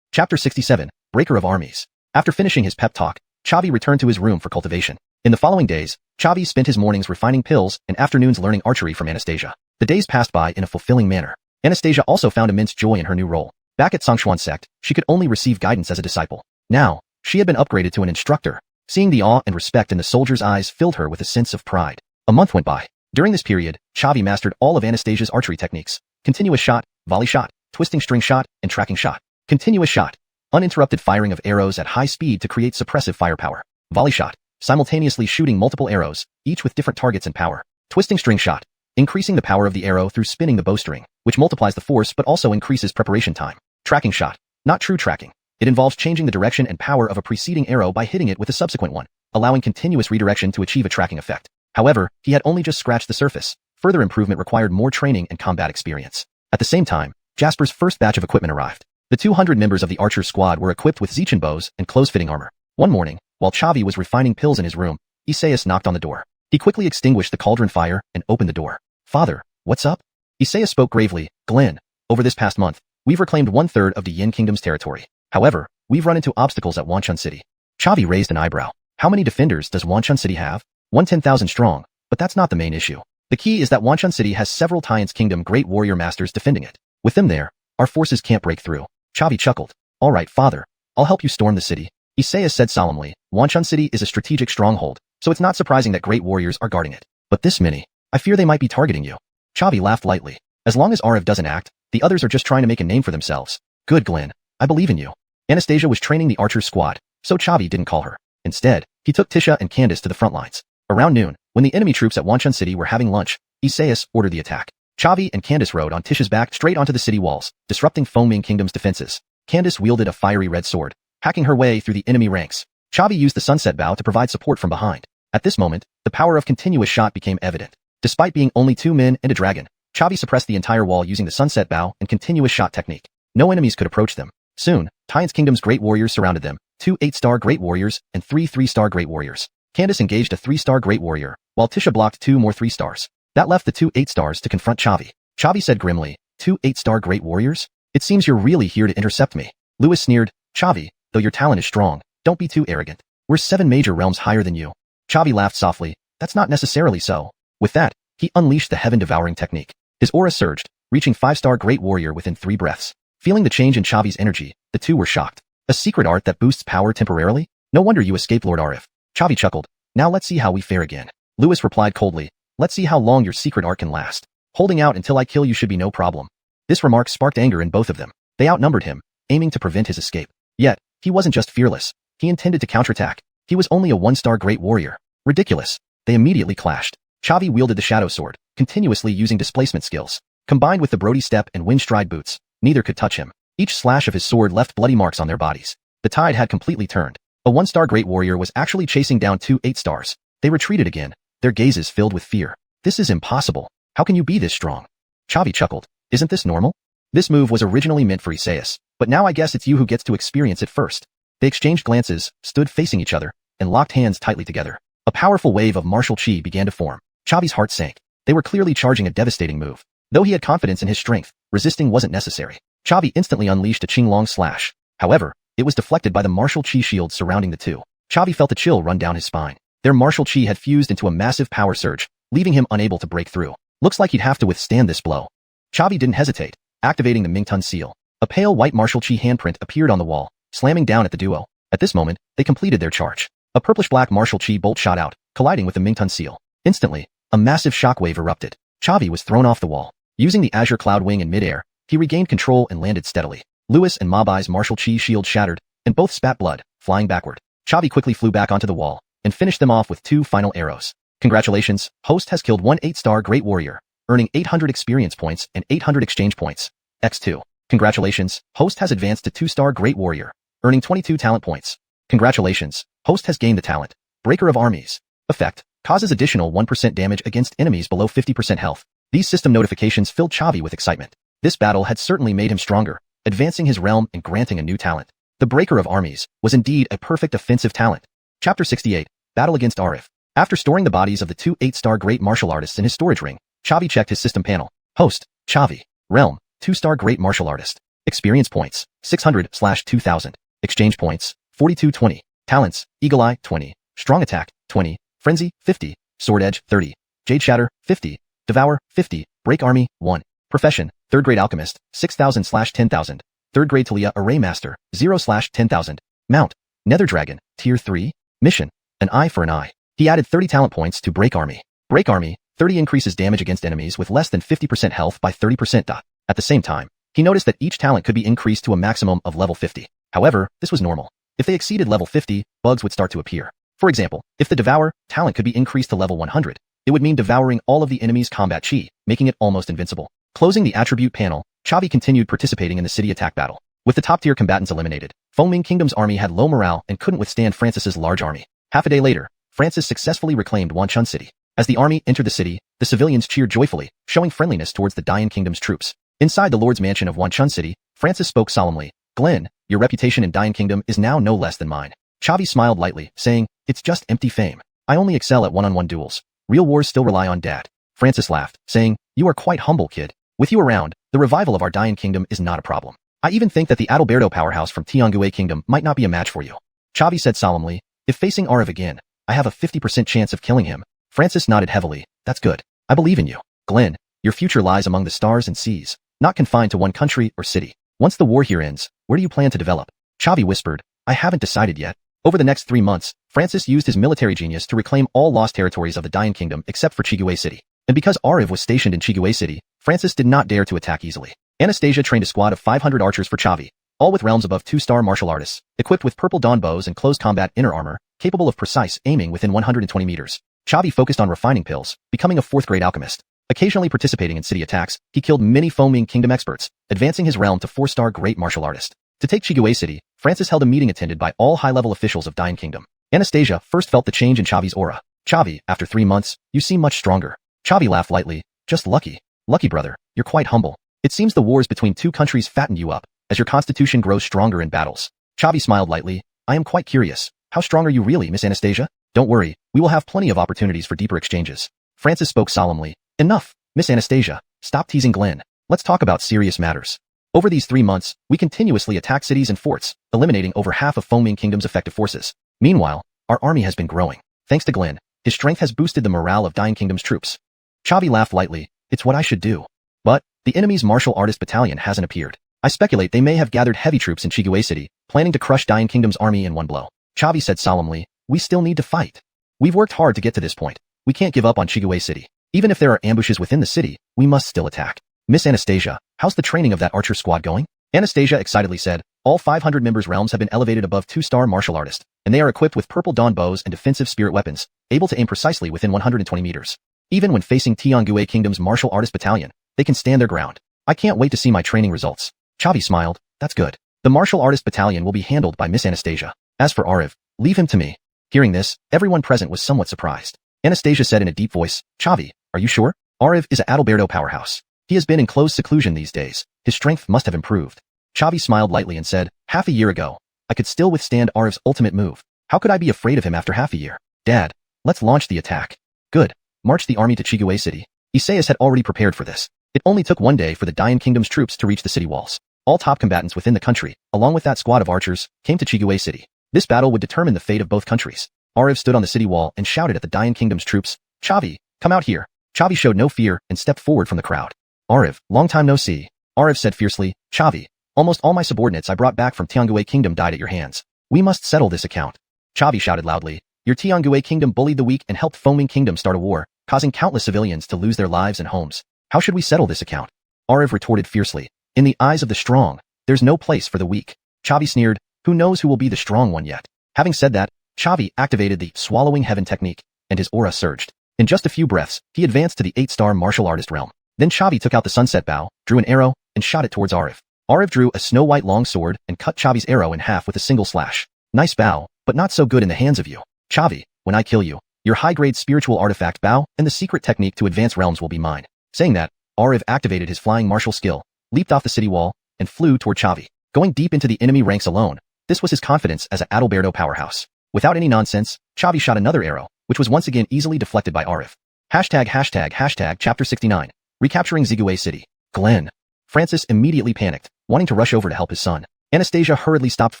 Chapter 67, Breaker of Armies. After finishing his pep talk, Chavi returned to his room for cultivation. In the following days, Chavi spent his mornings refining pills and afternoons learning archery from Anastasia. The days passed by in a fulfilling manner. Anastasia also found immense joy in her new role. Back at Xuanhuan sect, she could only receive guidance as a disciple. Now, she had been upgraded to an instructor. Seeing the awe and respect in the soldiers' eyes filled her with a sense of pride. A month went by. During this period, Chavi mastered all of Anastasia's archery techniques. Continuous shot, volley shot, twisting string shot, and tracking shot. Continuous shot. Uninterrupted firing of arrows at high speed to create suppressive firepower. Volley shot. Simultaneously shooting multiple arrows, each with different targets and power. Twisting string shot. Increasing the power of the arrow through spinning the bowstring, which multiplies the force but also increases preparation time. Tracking shot. Not true tracking. It involves changing the direction and power of a preceding arrow by hitting it with a subsequent one, allowing continuous redirection to achieve a tracking effect. However, he had only just scratched the surface. Further improvement required more training and combat experience. At the same time, Jasper's first batch of equipment arrived. The 200 members of the archer squad were equipped with Zeichin bows and close-fitting armor. One morning, while Chavi was refining pills in his room, Isaias knocked on the door. He quickly extinguished the cauldron fire and opened the door. Father, what's up? Isaias spoke gravely. Glenn, over this past month, we've reclaimed 1/3 of the Yin Kingdom's territory. However, we've run into obstacles at Wanchun City. Chavi raised an eyebrow. How many defenders does Wanchun City have? 110,000 strong, but that's not the main issue. The key is that Wanchun City has several Tian's Kingdom great warrior masters defending it. With them there, our forces can't break through. Chavi chuckled. All right, father, I'll help you storm the city. Isaias said solemnly, Wanchun City is a strategic stronghold, so it's not surprising that great warriors are guarding it. But this many, I fear they might be targeting you. Chavi laughed lightly. As long as Arav doesn't act, the others are just trying to make a name for themselves. Good, Glenn. I believe in you. Anastasia was training the archer squad, so Chavi didn't call her. Instead, he took Tisha and Candace to the front lines. Around noon, when the enemy troops at Wanchun City were having lunch, Isaias ordered the attack. Chavi and Candace rode on Tisha's back straight onto the city walls, disrupting Foaming Kingdom's defenses. Candace wielded a fiery red sword, hacking her way through the enemy ranks. Chavi used the sunset bow to provide support from behind. At this moment, the power of continuous shot became evident. Despite being only 2 men and a dragon, Chavi suppressed the entire wall using the sunset bow and continuous shot technique. No enemies could approach them. Soon, Tian's Kingdom's great warriors surrounded them, 2 8-star great warriors and 3 3-star great warriors. Candace engaged a 3-star great warrior, while Tisha blocked 2 more 3-stars. That left the 2 8-stars to confront Chavi. Chavi said grimly, 2 8-star great warriors? It seems you're really here to intercept me. Lewis sneered, Chavi, though your talent is strong, don't be too arrogant. We're 7 major realms higher than you. Chavi laughed softly, that's not necessarily so. With that, He unleashed the heaven-devouring technique. His aura surged, reaching 5-star Great Warrior within 3 breaths. Feeling the change in Chavi's energy, the two were shocked. A secret art that boosts power temporarily? No wonder you escaped, Lord Arif. Chavi chuckled. Now let's see how we fare again. Lewis replied coldly. Let's see how long your secret art can last. Holding out until I kill you should be no problem. This remark sparked anger in both of them. They outnumbered him, aiming to prevent his escape. Yet, he wasn't just fearless. He intended to counterattack. He was only a 1-star Great Warrior. Ridiculous. They immediately clashed. Chavi wielded the Shadow Sword, continuously using displacement skills. Combined with the Brody Step and Wind Stride boots, neither could touch him. Each slash of his sword left bloody marks on their bodies. The tide had completely turned. A 1-star Great Warrior was actually chasing down 2 8-stars. They retreated again, their gazes filled with fear. This is impossible. How can you be this strong? Chavi chuckled. Isn't this normal? This move was originally meant for Isaias, but now I guess it's you who gets to experience it first. They exchanged glances, stood facing each other, and locked hands tightly together. A powerful wave of martial chi began to form. Chavi's heart sank. They were clearly charging a devastating move. Though he had confidence in his strength, resisting wasn't necessary. Chavi instantly unleashed a Qinglong slash. However, it was deflected by the martial chi shield surrounding the two. Chavi felt a chill run down his spine. Their martial chi had fused into a massive power surge, leaving him unable to break through. Looks like he'd have to withstand this blow. Chavi didn't hesitate, activating the Mingtun seal. A pale white martial chi handprint appeared on the wall, slamming down at the duo. At this moment, they completed their charge. A purplish-black martial chi bolt shot out, colliding with the Mingtun seal. Instantly, a massive shockwave erupted. Chavi was thrown off the wall. Using the Azure Cloud Wing in midair, he regained control and landed steadily. Lewis and Mabai's martial chi shield shattered, and both spat blood, flying backward. Chavi quickly flew back onto the wall, and finished them off with 2 final arrows. Congratulations, host has killed 1 8-star Great Warrior, earning 800 experience points and 800 exchange points. X2. Congratulations, host has advanced to 2-star Great Warrior, earning 22 talent points. Congratulations, host has gained the talent Breaker of Armies. Effect, causes additional 1% damage against enemies below 50% health. These system notifications filled Chavi with excitement. This battle had certainly made him stronger, advancing his realm and granting a new talent. The Breaker of Armies was indeed a perfect offensive talent. Chapter 68, Battle against Arif. After storing the bodies of the 2 8-star great martial artists in his storage ring, Chavi checked his system panel. Host, Chavi. Realm, 2-star great martial artist. Experience points, 600/2000. Exchange points, 4220. Talents, Eagle Eye, 20. Strong Attack, 20. Frenzy, 50. Sword Edge, 30. Jade Shatter, 50. Devour, 50. Break Army, 1. Profession, 3rd grade Alchemist, 6000/10,000. 3rd grade Talia Array Master, 0/10,000. Mount, Nether Dragon, Tier 3. Mission, an eye for an eye. He added 30 talent points to Break Army. Break Army, 30 increases damage against enemies with less than 50% health by 30%. At the same time, he noticed that each talent could be increased to a maximum of level 50. However, this was normal. If they exceeded level 50, bugs would start to appear. For example, if the Devour talent could be increased to level 100, it would mean devouring all of the enemy's combat chi, making it almost invincible. Closing the attribute panel, Chavi continued participating in the city attack battle. With the top-tier combatants eliminated, Fengming Kingdom's army had low morale and couldn't withstand Francis's large army. Half a day later, Francis successfully reclaimed Wanchun City. As the army entered the city, the civilians cheered joyfully, showing friendliness towards the Dayan Kingdom's troops. Inside the Lord's mansion of Wanchun City, Francis spoke solemnly. Glenn, your reputation in Dayan Kingdom is now no less than mine. Chavi smiled lightly, saying, it's just empty fame. I only excel at one-on-one duels. Real wars still rely on Dad. Francis laughed, saying, you are quite humble, kid. With you around, the revival of our Dayan Kingdom is not a problem. I even think that the Adalberto powerhouse from Tiangue Kingdom might not be a match for you. Chavi said solemnly, if facing Arif again, I have a 50% chance of killing him. Francis nodded heavily. That's good. I believe in you. Glenn, your future lies among the stars and seas, not confined to one country or city. Once the war here ends, where do you plan to develop? Chavi whispered, I haven't decided yet. Over the next 3 months, Francis used his military genius to reclaim all lost territories of the Dayan Kingdom except for Chiguay City. And because Arif was stationed in Chiguay City, Francis did not dare to attack easily. Anastasia trained a squad of 500 archers for Chavi, all with realms above 2-star martial artists, equipped with purple dawn bows and close combat inner armor, capable of precise aiming within 120 meters. Chavi focused on refining pills, becoming a 4th grade alchemist. Occasionally participating in city attacks, he killed many Fengming Kingdom experts, advancing his realm to 4-star great martial artist. To take Chiguay City, Francis held a meeting attended by all high-level officials of Dayan Kingdom. Anastasia first felt the change in Chavi's aura. Chavi, after 3 months, you seem much stronger. Chavi laughed lightly. Just lucky. Lucky brother, you're quite humble. It seems the wars between 2 countries fattened you up, as your constitution grows stronger in battles. Chavi smiled lightly. I am quite curious. How strong are you really, Miss Anastasia? Don't worry, we will have plenty of opportunities for deeper exchanges. Francis spoke solemnly. Enough, Miss Anastasia. Stop teasing Glenn. Let's talk about serious matters. Over these 3 months, we continuously attack cities and forts, eliminating over half of Fengming Kingdom's effective forces. Meanwhile, our army has been growing. Thanks to Glenn, his strength has boosted the morale of Dayan Kingdom's troops. Chavi laughed lightly. It's what I should do. But, the enemy's martial artist battalion hasn't appeared. I speculate they may have gathered heavy troops in Chiguay City, planning to crush Dian Kingdom's army in one blow. Chavi said solemnly, we still need to fight. We've worked hard to get to this point. We can't give up on Chiguay City. Even if there are ambushes within the city, we must still attack. Miss Anastasia, how's the training of that archer squad going? Anastasia excitedly said, all 500 members' realms have been elevated above 2-star martial artist, and they are equipped with purple dawn bows and defensive spirit weapons, able to aim precisely within 120 meters. Even when facing Tianguay Kingdom's martial artist battalion, they can stand their ground. I can't wait to see my training results. Chavi smiled, that's good. The martial artist battalion will be handled by Miss Anastasia. As for Ariv, leave him to me. Hearing this, everyone present was somewhat surprised. Anastasia said in a deep voice, Chavi, are you sure? Ariv is a Adalberto powerhouse. He has been in close seclusion these days. His strength must have improved. Chavi smiled lightly and said, half a year ago, I could still withstand Ariv's ultimate move. How could I be afraid of him after half a year? Dad, let's launch the attack. Good. March the army to Chiguay City. Isaias had already prepared for this. It only took one day for the Dian Kingdom's troops to reach the city walls. All top combatants within the country, along with that squad of archers, came to Chiguay City. This battle would determine the fate of both countries. Ariv stood on the city wall and shouted at the Dian Kingdom's troops, Chavi, come out here. Chavi showed no fear and stepped forward from the crowd. Ariv, long time no see. Ariv said fiercely, Chavi, almost all my subordinates I brought back from Tianguay Kingdom died at your hands. We must settle this account. Chavi shouted loudly, your Tianguay Kingdom bullied the weak and helped Foaming Kingdom start a war, causing countless civilians to lose their lives and homes. How should we settle this account? Ariv retorted fiercely, in the eyes of the strong, there's no place for the weak. Chavi sneered, who knows who will be the strong one yet? Having said that, Chavi activated the swallowing heaven technique, and his aura surged. In just a few breaths, he advanced to the 8-star martial artist realm. Then Chavi took out the sunset bow, drew an arrow, and shot it towards Ariv. Ariv drew a snow-white long sword and cut Chavi's arrow in half with a single slash. Nice bow, but not so good in the hands of you. Chavi, when I kill you, your high-grade spiritual artifact bow and the secret technique to advance realms will be mine. Saying that, Ariv activated his flying martial skill, leaped off the city wall, and flew toward Chavi. Going deep into the enemy ranks alone, this was his confidence as an Adalberto powerhouse. Without any nonsense, Chavi shot another arrow, which was once again easily deflected by Ariv. ####Chapter 69. Recapturing Chiguay City. Glenn. Francis immediately panicked, wanting to rush over to help his son. Anastasia hurriedly stopped.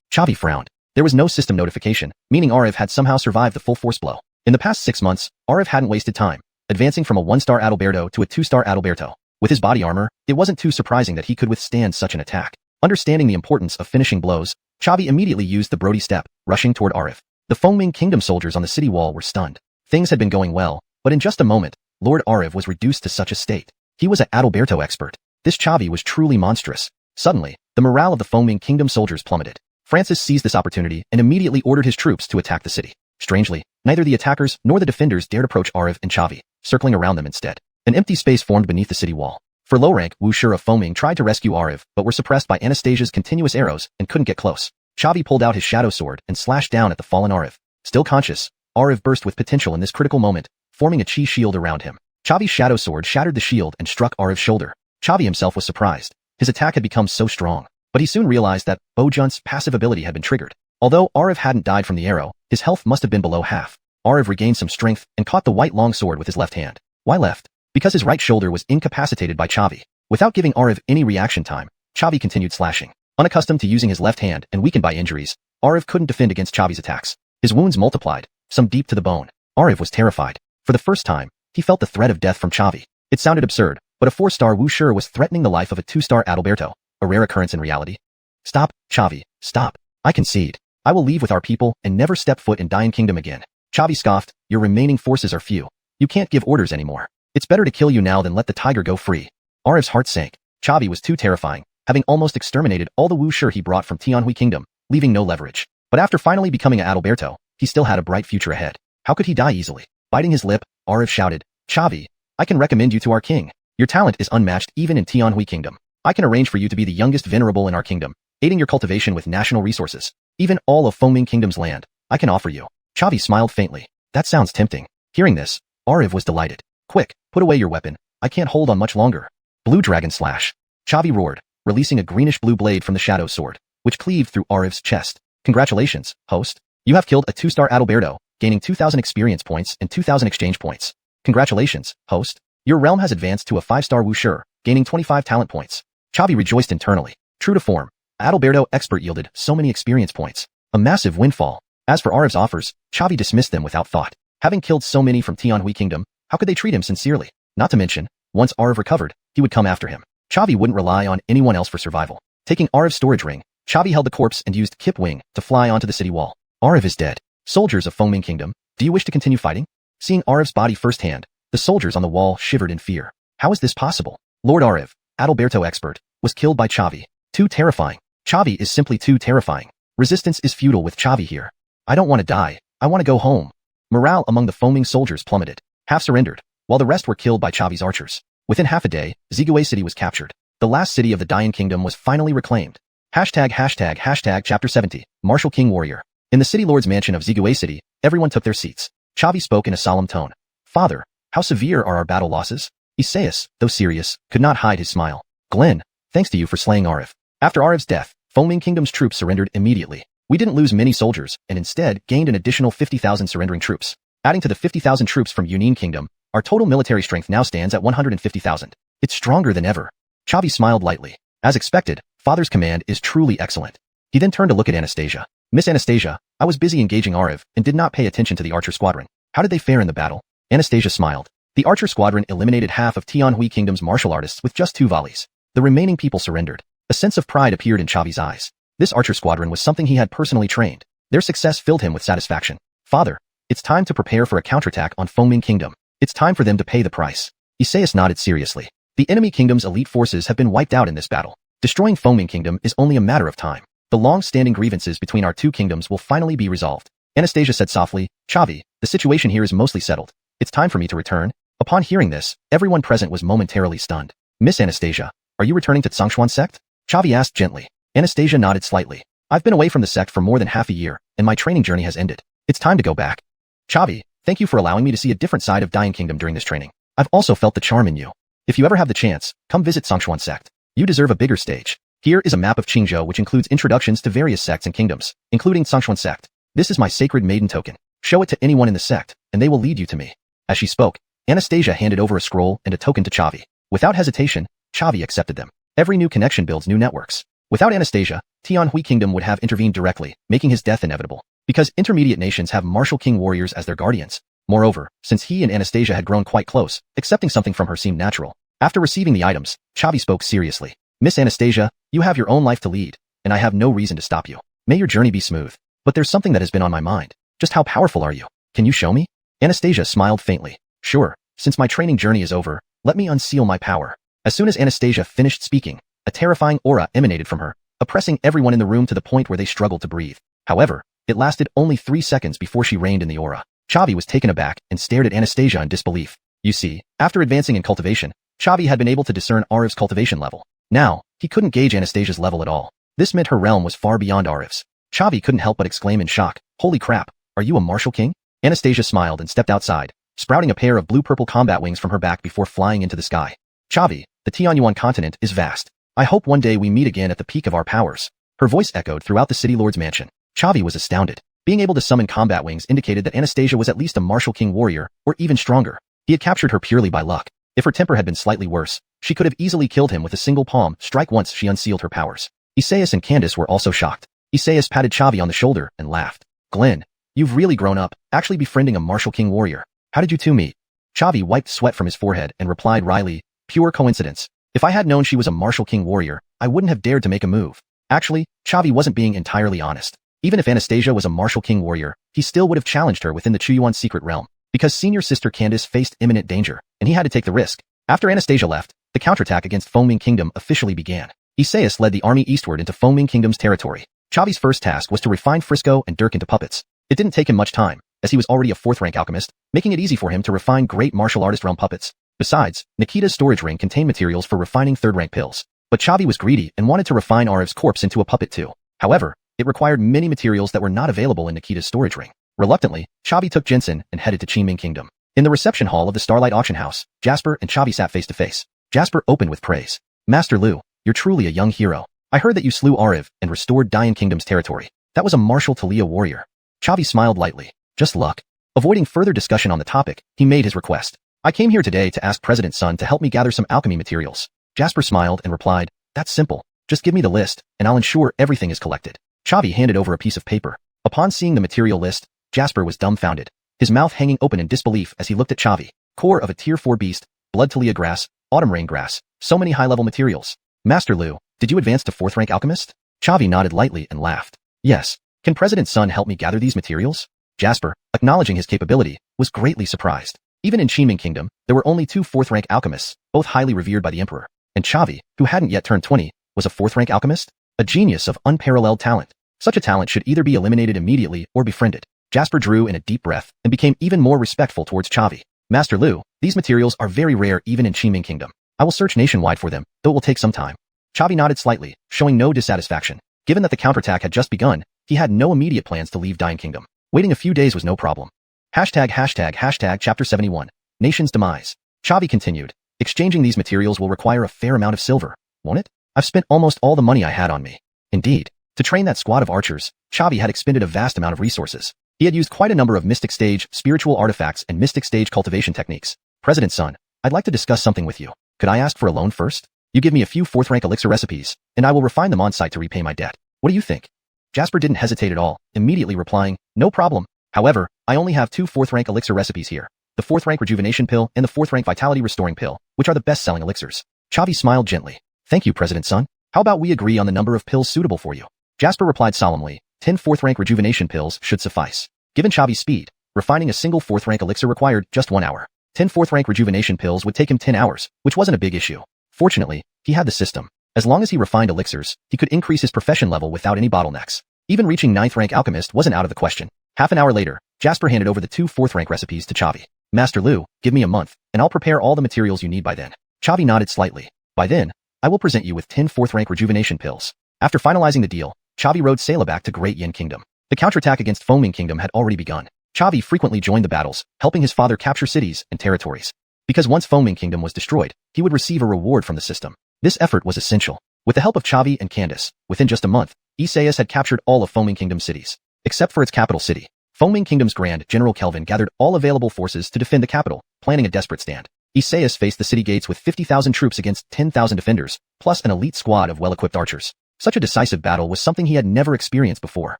Chavi frowned. There was no system notification, meaning Ariv had somehow survived the full force blow. In the past 6 months, Ariv hadn't wasted time, advancing from a 1-star Adalberto to a 2-star Adalberto. With his body armor, it wasn't too surprising that he could withstand such an attack. Understanding the importance of finishing blows, Chavi immediately used the Brody step, rushing toward Ariv. The Foaming Kingdom soldiers on the city wall were stunned. Things had been going well, but in just a moment, Lord Ariv was reduced to such a state. He was an Adalberto expert. This Chavi was truly monstrous. Suddenly, the morale of the Foaming Kingdom soldiers plummeted. Francis seized this opportunity and immediately ordered his troops to attack the city. Strangely, neither the attackers nor the defenders dared approach Ariv and Chavi, circling around them instead. An empty space formed beneath the city wall. For low rank, Wuxia of Foaming tried to rescue Ariv, but were suppressed by Anastasia's continuous arrows and couldn't get close. Chavi pulled out his shadow sword and slashed down at the fallen Ariv. Still conscious, Ariv burst with potential in this critical moment, forming a chi shield around him. Chavi's shadow sword shattered the shield and struck Ariv's shoulder. Chavi himself was surprised. His attack had become so strong, but he soon realized that Bojunt's passive ability had been triggered. Although Ariv hadn't died from the arrow, his health must have been below half. Ariv regained some strength and caught the white long sword with his left hand. Why left? Because his right shoulder was incapacitated by Chavi. Without giving Ariv any reaction time, Chavi continued slashing. Unaccustomed to using his left hand and weakened by injuries, Ariv couldn't defend against Chavi's attacks. His wounds multiplied, some deep to the bone. Ariv was terrified. For the first time, he felt the threat of death from Chavi. It sounded absurd, but a 4-star Wuxia was threatening the life of a 2-star Adalberto, a rare occurrence in reality. Stop, Chavi, stop. I concede. I will leave with our people and never step foot in Dian Kingdom again. Chavi scoffed, your remaining forces are few. You can't give orders anymore. It's better to kill you now than let the tiger go free. Ariv's heart sank. Chavi was too terrifying, having almost exterminated all the Wuxia he brought from Tianhui Kingdom, leaving no leverage. But after finally becoming an Adalberto, he still had a bright future ahead. How could he die easily? Biting his lip, Ariv shouted, Chavi, I can recommend you to our king. Your talent is unmatched even in Tianhui Kingdom. I can arrange for you to be the youngest venerable in our kingdom, aiding your cultivation with national resources. Even all of Foaming Kingdom's land, I can offer you. Chavi smiled faintly. That sounds tempting. Hearing this, Ariv was delighted. Quick, put away your weapon. I can't hold on much longer. Blue Dragon Slash. Chavi roared, releasing a greenish-blue blade from the shadow sword, which cleaved through Ariv's chest. Congratulations, host. You have killed a 2-star Adalberto, gaining 2,000 experience points and 2,000 exchange points. Congratulations, host. Your realm has advanced to a 5-star Wuxia, gaining 25 talent points. Chavi rejoiced internally. True to form, Adalberto expert yielded so many experience points. A massive windfall. As for Ariv's offers, Chavi dismissed them without thought. Having killed so many from Tianhui Kingdom, how could they treat him sincerely? Not to mention, once Arav recovered, he would come after him. Chavi wouldn't rely on anyone else for survival. Taking Arav's storage ring, Chavi held the corpse and used Kip Wing to fly onto the city wall. Arav is dead. Soldiers of Fengming Kingdom, do you wish to continue fighting? Seeing Arav's body firsthand, the soldiers on the wall shivered in fear. How is this possible? Lord Arav, Adalberto expert, was killed by Chavi. Too terrifying. Chavi is simply too terrifying. Resistance is futile with Chavi here. I don't want to die. I want to go home. Morale among the Fengming soldiers plummeted. Half surrendered, while the rest were killed by Chavi's archers. Within half a day, Zigue City was captured. The last city of the Dayan Kingdom was finally reclaimed. Chapter 70, Martial King Warrior. In the city lord's mansion of Zigue City, everyone took their seats. Chavi spoke in a solemn tone. Father, how severe are our battle losses? Isaias, though serious, could not hide his smile. Glenn, thanks to you for slaying Arav. After Arav's death, Fengming Kingdom's troops surrendered immediately. We didn't lose many soldiers, and instead gained an additional 50,000 surrendering troops. Adding to the 50,000 troops from Yunin Kingdom, our total military strength now stands at 150,000. It's stronger than ever. Chavi smiled lightly. As expected, Father's command is truly excellent. He then turned to look at Anastasia. Miss Anastasia, I was busy engaging Arav and did not pay attention to the archer squadron. How did they fare in the battle? Anastasia smiled. The archer squadron eliminated half of Tianhui Kingdom's martial artists with just 2 volleys. The remaining people surrendered. A sense of pride appeared in Chavi's eyes. This archer squadron was something he had personally trained. Their success filled him with satisfaction. Father, it's time to prepare for a counterattack on Fengming Kingdom. It's time for them to pay the price. Isaias nodded seriously. The enemy kingdom's elite forces have been wiped out in this battle. Destroying Fengming Kingdom is only a matter of time. The long-standing grievances between our 2 kingdoms will finally be resolved. Anastasia said softly, Chavi, the situation here is mostly settled. It's time for me to return. Upon hearing this, everyone present was momentarily stunned. Miss Anastasia, are you returning to xuanhuan sect? Chavi asked gently. Anastasia nodded slightly. I've been away from the sect for more than half a year, and my training journey has ended. It's time to go back. Chavi, thank you for allowing me to see a different side of Dayan Kingdom during this training. I've also felt the charm in you. If you ever have the chance, come visit xuanhuan sect. You deserve a bigger stage. Here is a map of Qingzhou which includes introductions to various sects and kingdoms, including xuanhuan sect. This is my sacred maiden token. Show it to anyone in the sect, and they will lead you to me. As she spoke, Anastasia handed over a scroll and a token to Chavi. Without hesitation, Chavi accepted them. Every new connection builds new networks. Without Anastasia, Tianhui Kingdom would have intervened directly, making his death inevitable. Because intermediate nations have martial king warriors as their guardians. Moreover, since he and Anastasia had grown quite close, accepting something from her seemed natural. After receiving the items, Chavi spoke seriously. Miss Anastasia, you have your own life to lead, and I have no reason to stop you. May your journey be smooth. But there's something that has been on my mind. Just how powerful are you? Can you show me? Anastasia smiled faintly. Sure, since my training journey is over, let me unseal my power. As soon as Anastasia finished speaking, a terrifying aura emanated from her, oppressing everyone in the room to the point where they struggled to breathe. However, it lasted only 3 seconds before she reigned in the aura. Chavi was taken aback and stared at Anastasia in disbelief. You see, after advancing in cultivation, Chavi had been able to discern Arav's cultivation level. Now, he couldn't gauge Anastasia's level at all. This meant her realm was far beyond Arav's. Chavi couldn't help but exclaim in shock, Holy crap, are you a martial king? Anastasia smiled and stepped outside, sprouting a pair of blue-purple combat wings from her back before flying into the sky. Chavi, the xuanhuan continent is vast. I hope one day we meet again at the peak of our powers. Her voice echoed throughout the city lord's mansion. Chavi was astounded. Being able to summon combat wings indicated that Anastasia was at least a martial king warrior, or even stronger. He had captured her purely by luck. If her temper had been slightly worse, she could have easily killed him with a single palm strike once she unsealed her powers. Isaias and Candace were also shocked. Isaias patted Chavi on the shoulder and laughed. Glenn, you've really grown up, actually befriending a martial king warrior. How did you two meet? Chavi wiped sweat from his forehead and replied wryly, pure coincidence. If I had known she was a martial king warrior, I wouldn't have dared to make a move. Actually, Chavi wasn't being entirely honest. Even if Anastasia was a martial king warrior, he still would have challenged her within the Chuyuan secret realm, because senior sister Candace faced imminent danger, and he had to take the risk. After Anastasia left, the counterattack against Fengming Kingdom officially began. Isaias led the army eastward into Fengming Kingdom's territory. Chavi's first task was to refine Frisco and Dirk into puppets. It didn't take him much time, as he was already a 4th-rank alchemist, making it easy for him to refine great martial artist realm puppets. Besides, Nikita's storage ring contained materials for refining 3rd-rank pills. But Chavi was greedy and wanted to refine Arav's corpse into a puppet too. However, it required many materials that were not available in Nikita's storage ring. Reluctantly, Chavi took Jensen and headed to Qiming Kingdom. In the reception hall of the Starlight Auction House, Jasper and Chavi sat face to face. Jasper opened with praise. Master Lu, you're truly a young hero. I heard that you slew Arav and restored Dayan Kingdom's territory. That was a martial Talia warrior. Chavi smiled lightly. Just luck. Avoiding further discussion on the topic, he made his request. I came here today to ask President Sun to help me gather some alchemy materials. Jasper smiled and replied, that's simple. Just give me the list, and I'll ensure everything is collected. Chavi handed over a piece of paper. Upon seeing the material list, Jasper was dumbfounded, his mouth hanging open in disbelief as he looked at Chavi. Core of a Tier 4 beast, blood Talia grass, autumn rain grass, so many high-level materials. Master Lu, did you advance to 4th rank alchemist? Chavi nodded lightly and laughed. Yes. Can President Sun help me gather these materials? Jasper, acknowledging his capability, was greatly surprised. Even in Qiming Kingdom, there were only 2 4th rank alchemists, both highly revered by the Emperor. And Chavi, who hadn't yet turned 20, was a 4th rank alchemist? A genius of unparalleled talent. Such a talent should either be eliminated immediately or befriended. Jasper drew in a deep breath and became even more respectful towards Chavi. Master Lu, these materials are very rare even in Qiming Kingdom. I will search nationwide for them, though it will take some time. Chavi nodded slightly, showing no dissatisfaction. Given that the counterattack had just begun, he had no immediate plans to leave Dying Kingdom. Waiting a few days was no problem. ##### Chapter 71. Nation's Demise. Chavi continued. Exchanging these materials will require a fair amount of silver, won't it? I've spent almost all the money I had on me. Indeed. To train that squad of archers, Chavi had expended a vast amount of resources. He had used quite a number of Mystic Stage, spiritual artifacts, and Mystic Stage cultivation techniques. President Sun, I'd like to discuss something with you. Could I ask for a loan first? You give me a few 4th rank elixir recipes, and I will refine them on site to repay my debt. What do you think? Jasper didn't hesitate at all, immediately replying, no problem. However, I only have 2 4th rank elixir recipes here. The 4th rank rejuvenation pill and the 4th rank vitality restoring pill, which are the best-selling elixirs. Chavi smiled gently. Thank you, President Sun. How about we agree on the number of pills suitable for you? Jasper replied solemnly, 10 4th rank rejuvenation pills should suffice. Given Chavi's speed, refining a single 4th rank elixir required just 1 hour. 10 4th rank rejuvenation pills would take him 10 hours, which wasn't a big issue. Fortunately, he had the system. As long as he refined elixirs, he could increase his profession level without any bottlenecks. Even reaching 9th rank alchemist wasn't out of the question. Half an hour later, Jasper handed over the 2 4th rank recipes to Chavi. Master Lu, give me a month, and I'll prepare all the materials you need by then. Chavi nodded slightly. By then, I will present you with 10 4th rank rejuvenation pills. After finalizing the deal, Chavi rode Sailor back to Great Yin Kingdom. The counterattack against Foaming Kingdom had already begun. Chavi frequently joined the battles, helping his father capture cities and territories. Because once Foaming Kingdom was destroyed, he would receive a reward from the system. This effort was essential. With the help of Chavi and Candace, within just a month, Isekai had captured all of Foaming Kingdom's cities, except for its capital city. Foaming Kingdom's Grand General Kelvin gathered all available forces to defend the capital, planning a desperate stand. Isekai faced the city gates with 50,000 troops against 10,000 defenders, plus an elite squad of well-equipped archers. Such a decisive battle was something he had never experienced before.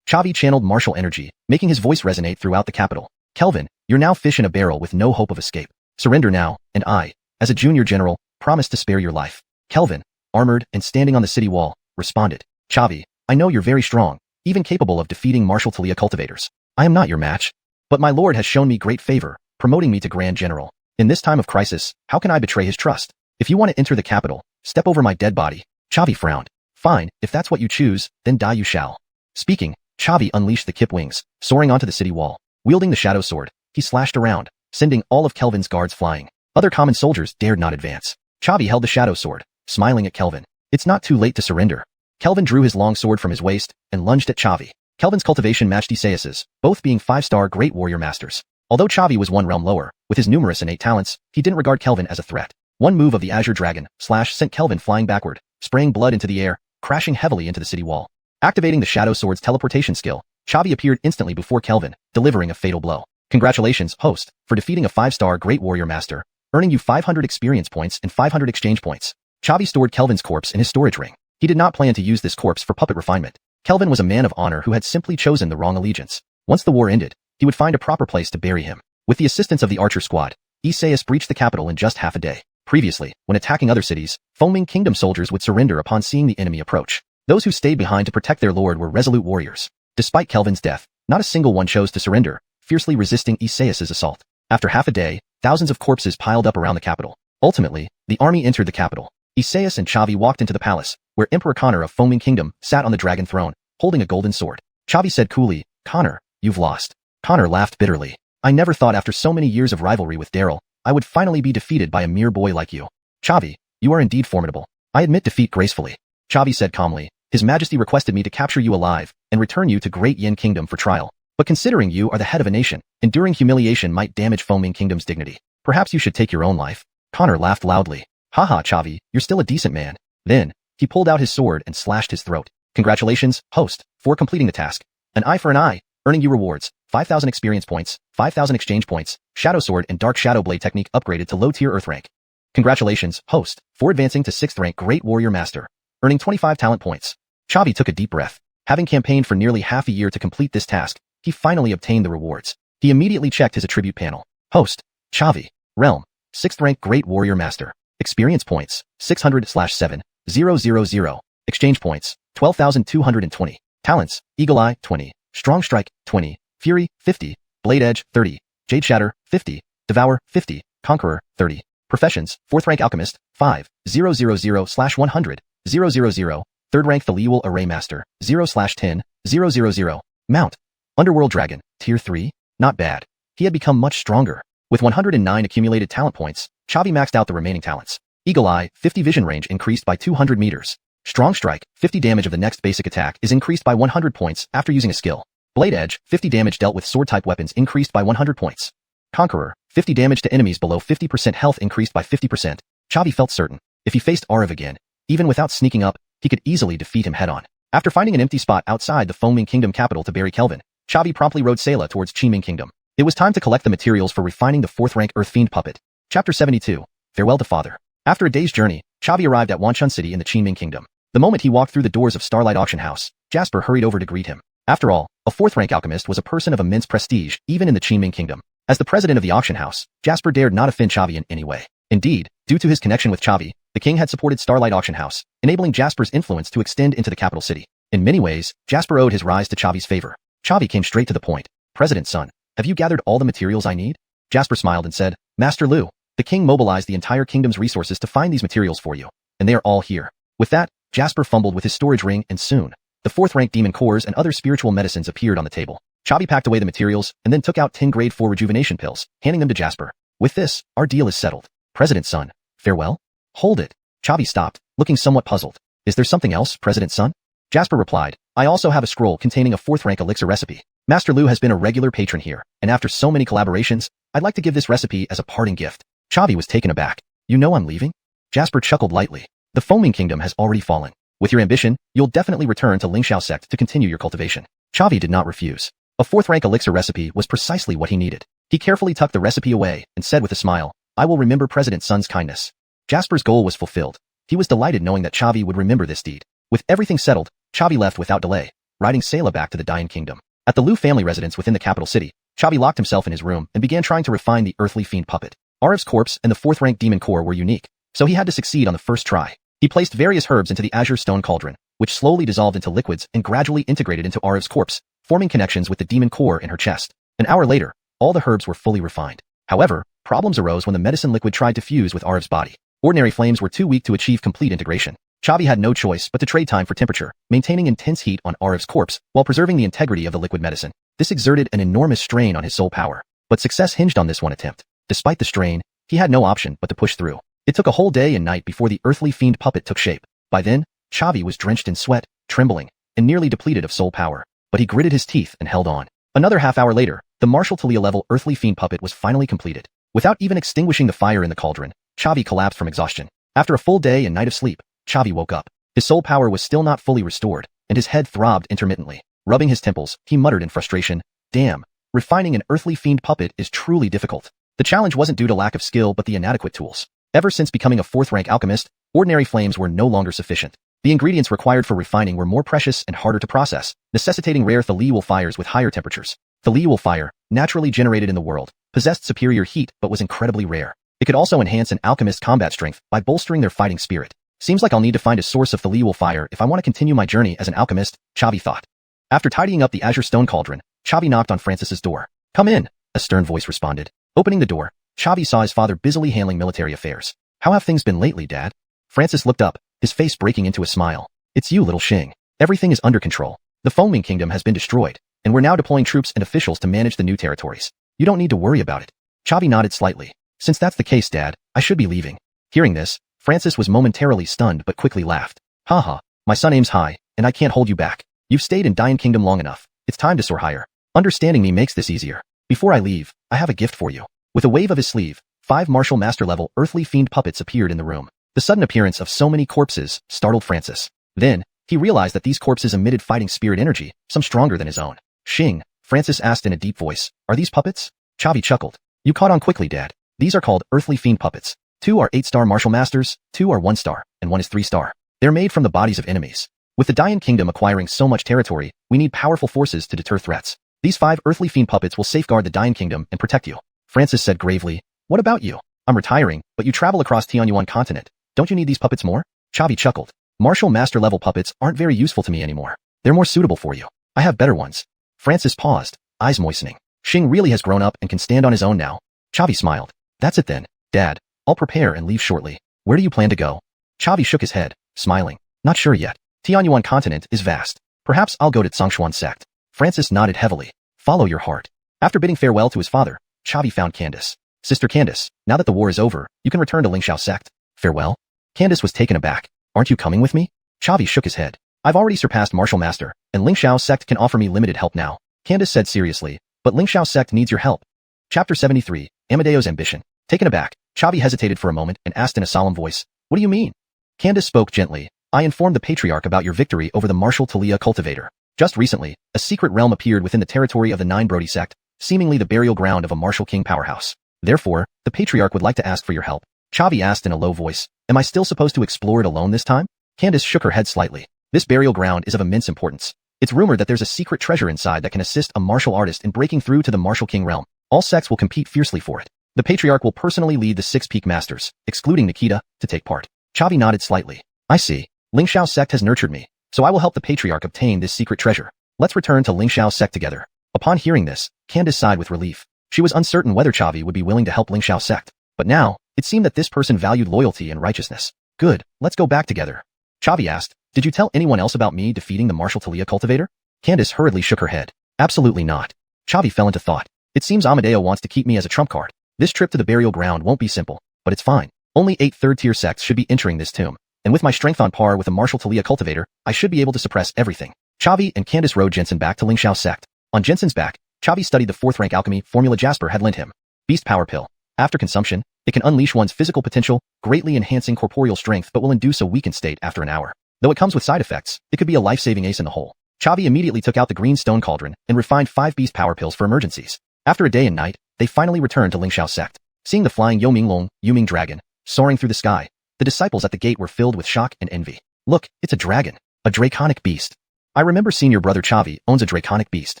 Chavi channeled martial energy, making his voice resonate throughout the capital. Kelvin, you're now fish in a barrel with no hope of escape. Surrender now, and I, as a junior general, promise to spare your life. Kelvin, armored and standing on the city wall, responded. Chavi, I know you're very strong, even capable of defeating Martial Talia cultivators. I am not your match. But my lord has shown me great favor, promoting me to Grand General. In this time of crisis, how can I betray his trust? If you want to enter the capital, step over my dead body. Chavi frowned. Fine, if that's what you choose, then die you shall. Speaking, Chavi unleashed the kip wings, soaring onto the city wall. Wielding the shadow sword, he slashed around, sending all of Kelvin's guards flying. Other common soldiers dared not advance. Chavi held the shadow sword, smiling at Kelvin. It's not too late to surrender. Kelvin drew his long sword from his waist and lunged at Chavi. Kelvin's cultivation matched Isaias's, both being 5-star great warrior masters. Although Chavi was 1 realm lower, with his numerous innate talents, he didn't regard Kelvin as a threat. One move of the Azure Dragon slash sent Kelvin flying backward, spraying blood into the air, crashing heavily into the city wall. Activating the Shadow Sword's teleportation skill, Chavi appeared instantly before Kelvin, delivering a fatal blow. Congratulations, host, for defeating a 5-star great warrior master, earning you 500 experience points and 500 exchange points. Chavi stored Kelvin's corpse in his storage ring. He did not plan to use this corpse for puppet refinement. Kelvin was a man of honor who had simply chosen the wrong allegiance. Once the war ended, he would find a proper place to bury him. With the assistance of the archer squad, Isaias breached the capital in just half a day. Previously, when attacking other cities, Foaming Kingdom soldiers would surrender upon seeing the enemy approach. Those who stayed behind to protect their lord were resolute warriors. Despite Kelvin's death, not a single one chose to surrender, fiercely resisting Isaias's assault. After half a day, thousands of corpses piled up around the capital. Ultimately, the army entered the capital. Isaias and Chavi walked into the palace, where Emperor Connor of Foaming Kingdom sat on the dragon throne, holding a golden sword. Chavi said coolly, Connor, you've lost. Connor laughed bitterly. I never thought after so many years of rivalry with Daryl, I would finally be defeated by a mere boy like you. Chavi, you are indeed formidable. I admit defeat gracefully. Chavi said calmly, His Majesty requested me to capture you alive and return you to Great Yin Kingdom for trial. But considering you are the head of a nation, enduring humiliation might damage Foaming Kingdom's dignity. Perhaps you should take your own life. Connor laughed loudly. Haha, Chavi, you're still a decent man. Then, he pulled out his sword and slashed his throat. Congratulations, host, for completing the task. An eye for an eye, earning you rewards, 5,000 experience points, 5,000 exchange points, Shadow Sword and Dark Shadow Blade technique upgraded to low-tier Earth rank. Congratulations, host, for advancing to 6th rank Great Warrior Master, earning 25 talent points. Chavi took a deep breath. Having campaigned for nearly half a year to complete this task, he finally obtained the rewards. He immediately checked his attribute panel. Host, Chavi, Realm, 6th rank Great Warrior Master. Experience points, 600/7,000. Exchange points, 12,220. Talents, Eagle Eye, 20. Strong Strike, 20. Fury, 50. Blade Edge, 30. Jade Shatter, 50. Devour, 50. Conqueror, 30. Professions, 4th rank Alchemist, 5,000/100,000. 3rd rank Thaliul Array Master, 0/10,000. Mount, Underworld Dragon, Tier 3. Not bad. He had become much stronger. With 109 accumulated talent points, Chavi maxed out the remaining talents. Eagle Eye, 50 vision range increased by 200 meters. Strong Strike, 50 damage of the next basic attack is increased by 100 points after using a skill. Blade Edge, 50 damage dealt with sword-type weapons increased by 100 points. Conqueror, 50 damage to enemies below 50% health increased by 50%. Chavi felt certain, if he faced Arav again, even without sneaking up, he could easily defeat him head-on. After finding an empty spot outside the Foaming Kingdom capital to bury Kelvin, Chavi promptly rode Sayla towards Qiming Kingdom. It was time to collect the materials for refining the 4th rank Earth Fiend puppet. Chapter 72. Farewell to Father. After a day's journey, Chavi arrived at Wanchun City in the Qiming Kingdom. The moment he walked through the doors of Starlight Auction House, Jasper hurried over to greet him. After all, a 4th rank alchemist was a person of immense prestige even in the Qiming Kingdom. As the president of the auction house, Jasper dared not offend Chavi in any way. Indeed, due to his connection with Chavi, the king had supported Starlight Auction House, enabling Jasper's influence to extend into the capital city. In many ways, Jasper owed his rise to Chavi's favor. Chavi came straight to the point. President's son, have you gathered all the materials I need? Jasper smiled and said, Master Lu, the king mobilized the entire kingdom's resources to find these materials for you, and they are all here. With that, Jasper fumbled with his storage ring and soon, the 4th rank demon cores and other spiritual medicines appeared on the table. Chavi packed away the materials and then took out 10 grade 4 rejuvenation pills, handing them to Jasper. With this, our deal is settled. President's son, farewell? Hold it. Chavi stopped, looking somewhat puzzled. Is there something else, President's son? Jasper replied, I also have a scroll containing a 4th rank elixir recipe. Master Lu has been a regular patron here, and after so many collaborations, I'd like to give this recipe as a parting gift. Chavi was taken aback. You know I'm leaving? Jasper chuckled lightly. The Foaming Kingdom has already fallen. With your ambition, you'll definitely return to Lingxiao sect to continue your cultivation. Chavi did not refuse. A 4th rank elixir recipe was precisely what he needed. He carefully tucked the recipe away and said with a smile, I will remember President Sun's kindness. Jasper's goal was fulfilled. He was delighted knowing that Chavi would remember this deed. With everything settled, Chavi left without delay, riding Sayla back to the Dayan Kingdom. At the Lu family residence within the capital city, Chavi locked himself in his room and began trying to refine the earthly fiend puppet. Arav's corpse and the 4th rank demon core were unique, so he had to succeed on the first try. He placed various herbs into the azure stone cauldron, which slowly dissolved into liquids and gradually integrated into Arav's corpse, forming connections with the demon core in her chest. An hour later, all the herbs were fully refined. However, problems arose when the medicine liquid tried to fuse with Arav's body. Ordinary flames were too weak to achieve complete integration. Chavi had no choice but to trade time for temperature, maintaining intense heat on Arav's corpse while preserving the integrity of the liquid medicine. This exerted an enormous strain on his soul power, but success hinged on this one attempt. Despite the strain, he had no option but to push through. It took a whole day and night before the earthly fiend puppet took shape. By then, Chavi was drenched in sweat, trembling, and nearly depleted of soul power, but he gritted his teeth and held on. Another half hour later, the Martial Talia level earthly fiend puppet was finally completed. Without even extinguishing the fire in the cauldron, Chavi collapsed from exhaustion. After a full day and night of sleep, Chavi woke up. His soul power was still not fully restored, and his head throbbed intermittently. Rubbing his temples, he muttered in frustration, Damn, refining an earthly fiend puppet is truly difficult. The challenge wasn't due to lack of skill but the inadequate tools. Ever since becoming a 4th rank alchemist, ordinary flames were no longer sufficient. The ingredients required for refining were more precious and harder to process, necessitating rare Thaliul fires with higher temperatures. Thaliul fire, naturally generated in the world, possessed superior heat but was incredibly rare. It could also enhance an alchemist's combat strength by bolstering their fighting spirit. Seems like I'll need to find a source of Thaliul fire if I want to continue my journey as an alchemist, Chavi thought. After tidying up the azure stone cauldron, Chavi knocked on Francis's door. Come in, a stern voice responded. Opening the door, Chavi saw his father busily handling military affairs. How have things been lately, Dad? Francis looked up, his face breaking into a smile. It's you, little Xing. Everything is under control. The Foaming Kingdom has been destroyed, and we're now deploying troops and officials to manage the new territories. You don't need to worry about it. Chavi nodded slightly. Since that's the case, Dad, I should be leaving. Hearing this, Francis was momentarily stunned but quickly laughed. Haha, my son aims high, and I can't hold you back. You've stayed in Dayan Kingdom long enough. It's time to soar higher. Understanding me makes this easier. Before I leave, I have a gift for you. With a wave of his sleeve, 5 martial master level earthly fiend puppets appeared in the room. The sudden appearance of so many corpses startled Francis. Then, he realized that these corpses emitted fighting spirit energy, some stronger than his own. Xing, Francis asked in a deep voice, are these puppets? Chavi chuckled. You caught on quickly, Dad. These are called earthly fiend puppets. 2 are 8-star martial masters, 2 are 1-star, and 1 is 3-star. They're made from the bodies of enemies. With the Dayan Kingdom acquiring so much territory, we need powerful forces to deter threats. These 5 earthly fiend puppets will safeguard the Dayan Kingdom and protect you. Francis said gravely, what about you? I'm retiring, but you travel across Tianyuan continent. Don't you need these puppets more? Chavi chuckled. Martial master level puppets aren't very useful to me anymore. They're more suitable for you. I have better ones. Francis paused, eyes moistening. Xing really has grown up and can stand on his own now. Chavi smiled. That's it then, Dad. I'll prepare and leave shortly. Where do you plan to go? Chavi shook his head, smiling. Not sure yet. Tianyuan continent is vast. Perhaps I'll go to Xuanhuan sect. Francis nodded heavily. Follow your heart. After bidding farewell to his father, Chavi found Candace. Sister Candace, now that the war is over, you can return to Lingxiao sect. Farewell? Candace was taken aback. Aren't you coming with me? Chavi shook his head. I've already surpassed Martial Master, and Lingxiao sect can offer me limited help now. Candace said seriously, but Lingxiao sect needs your help. Chapter 73, Amadeo's Ambition. Taken aback, Chavi hesitated for a moment and asked in a solemn voice, what do you mean? Candace spoke gently. I informed the Patriarch about your victory over the Martial Talia cultivator. Just recently, a secret realm appeared within the territory of the Nine Brody sect, seemingly the burial ground of a martial king powerhouse. Therefore, the Patriarch would like to ask for your help. Chavi asked in a low voice, am I still supposed to explore it alone this time? Candace shook her head slightly. This burial ground is of immense importance. It's rumored that there's a secret treasure inside that can assist a martial artist in breaking through to the martial king realm. All sects will compete fiercely for it. The Patriarch will personally lead the 6 peak masters, excluding Nikita, to take part. Chavi nodded slightly. I see. Lingxiao sect has nurtured me, so I will help the Patriarch obtain this secret treasure. Let's return to Lingxiao sect together. Upon hearing this, Candace sighed with relief. She was uncertain whether Chavi would be willing to help Lingxiao sect, but now, it seemed that this person valued loyalty and righteousness. Good, let's go back together. Chavi asked, did you tell anyone else about me defeating the Martial Talia cultivator? Candace hurriedly shook her head. Absolutely not. Chavi fell into thought. It seems Amadeo wants to keep me as a trump card. This trip to the burial ground won't be simple, but it's fine. Only 8 third-tier sects should be entering this tomb, and with my strength on par with the Martial Talia cultivator, I should be able to suppress everything. Chavi and Candace rode Jensen back to Lingxiao sect. On Jensen's back, Chavi studied the 4th rank alchemy formula Jasper had lent him. Beast Power Pill. After consumption, it can unleash one's physical potential, greatly enhancing corporeal strength but will induce a weakened state after an hour. Though it comes with side effects, it could be a life-saving ace in the hole. Chavi immediately took out the green stone cauldron and refined 5 Beast Power Pills for emergencies. After a day and night, they finally returned to Lingxiao sect. Seeing the flying Yuming dragon, soaring through the sky, the disciples at the gate were filled with shock and envy. Look, it's a dragon. A draconic beast. I remember senior brother Chavi owns a draconic beast.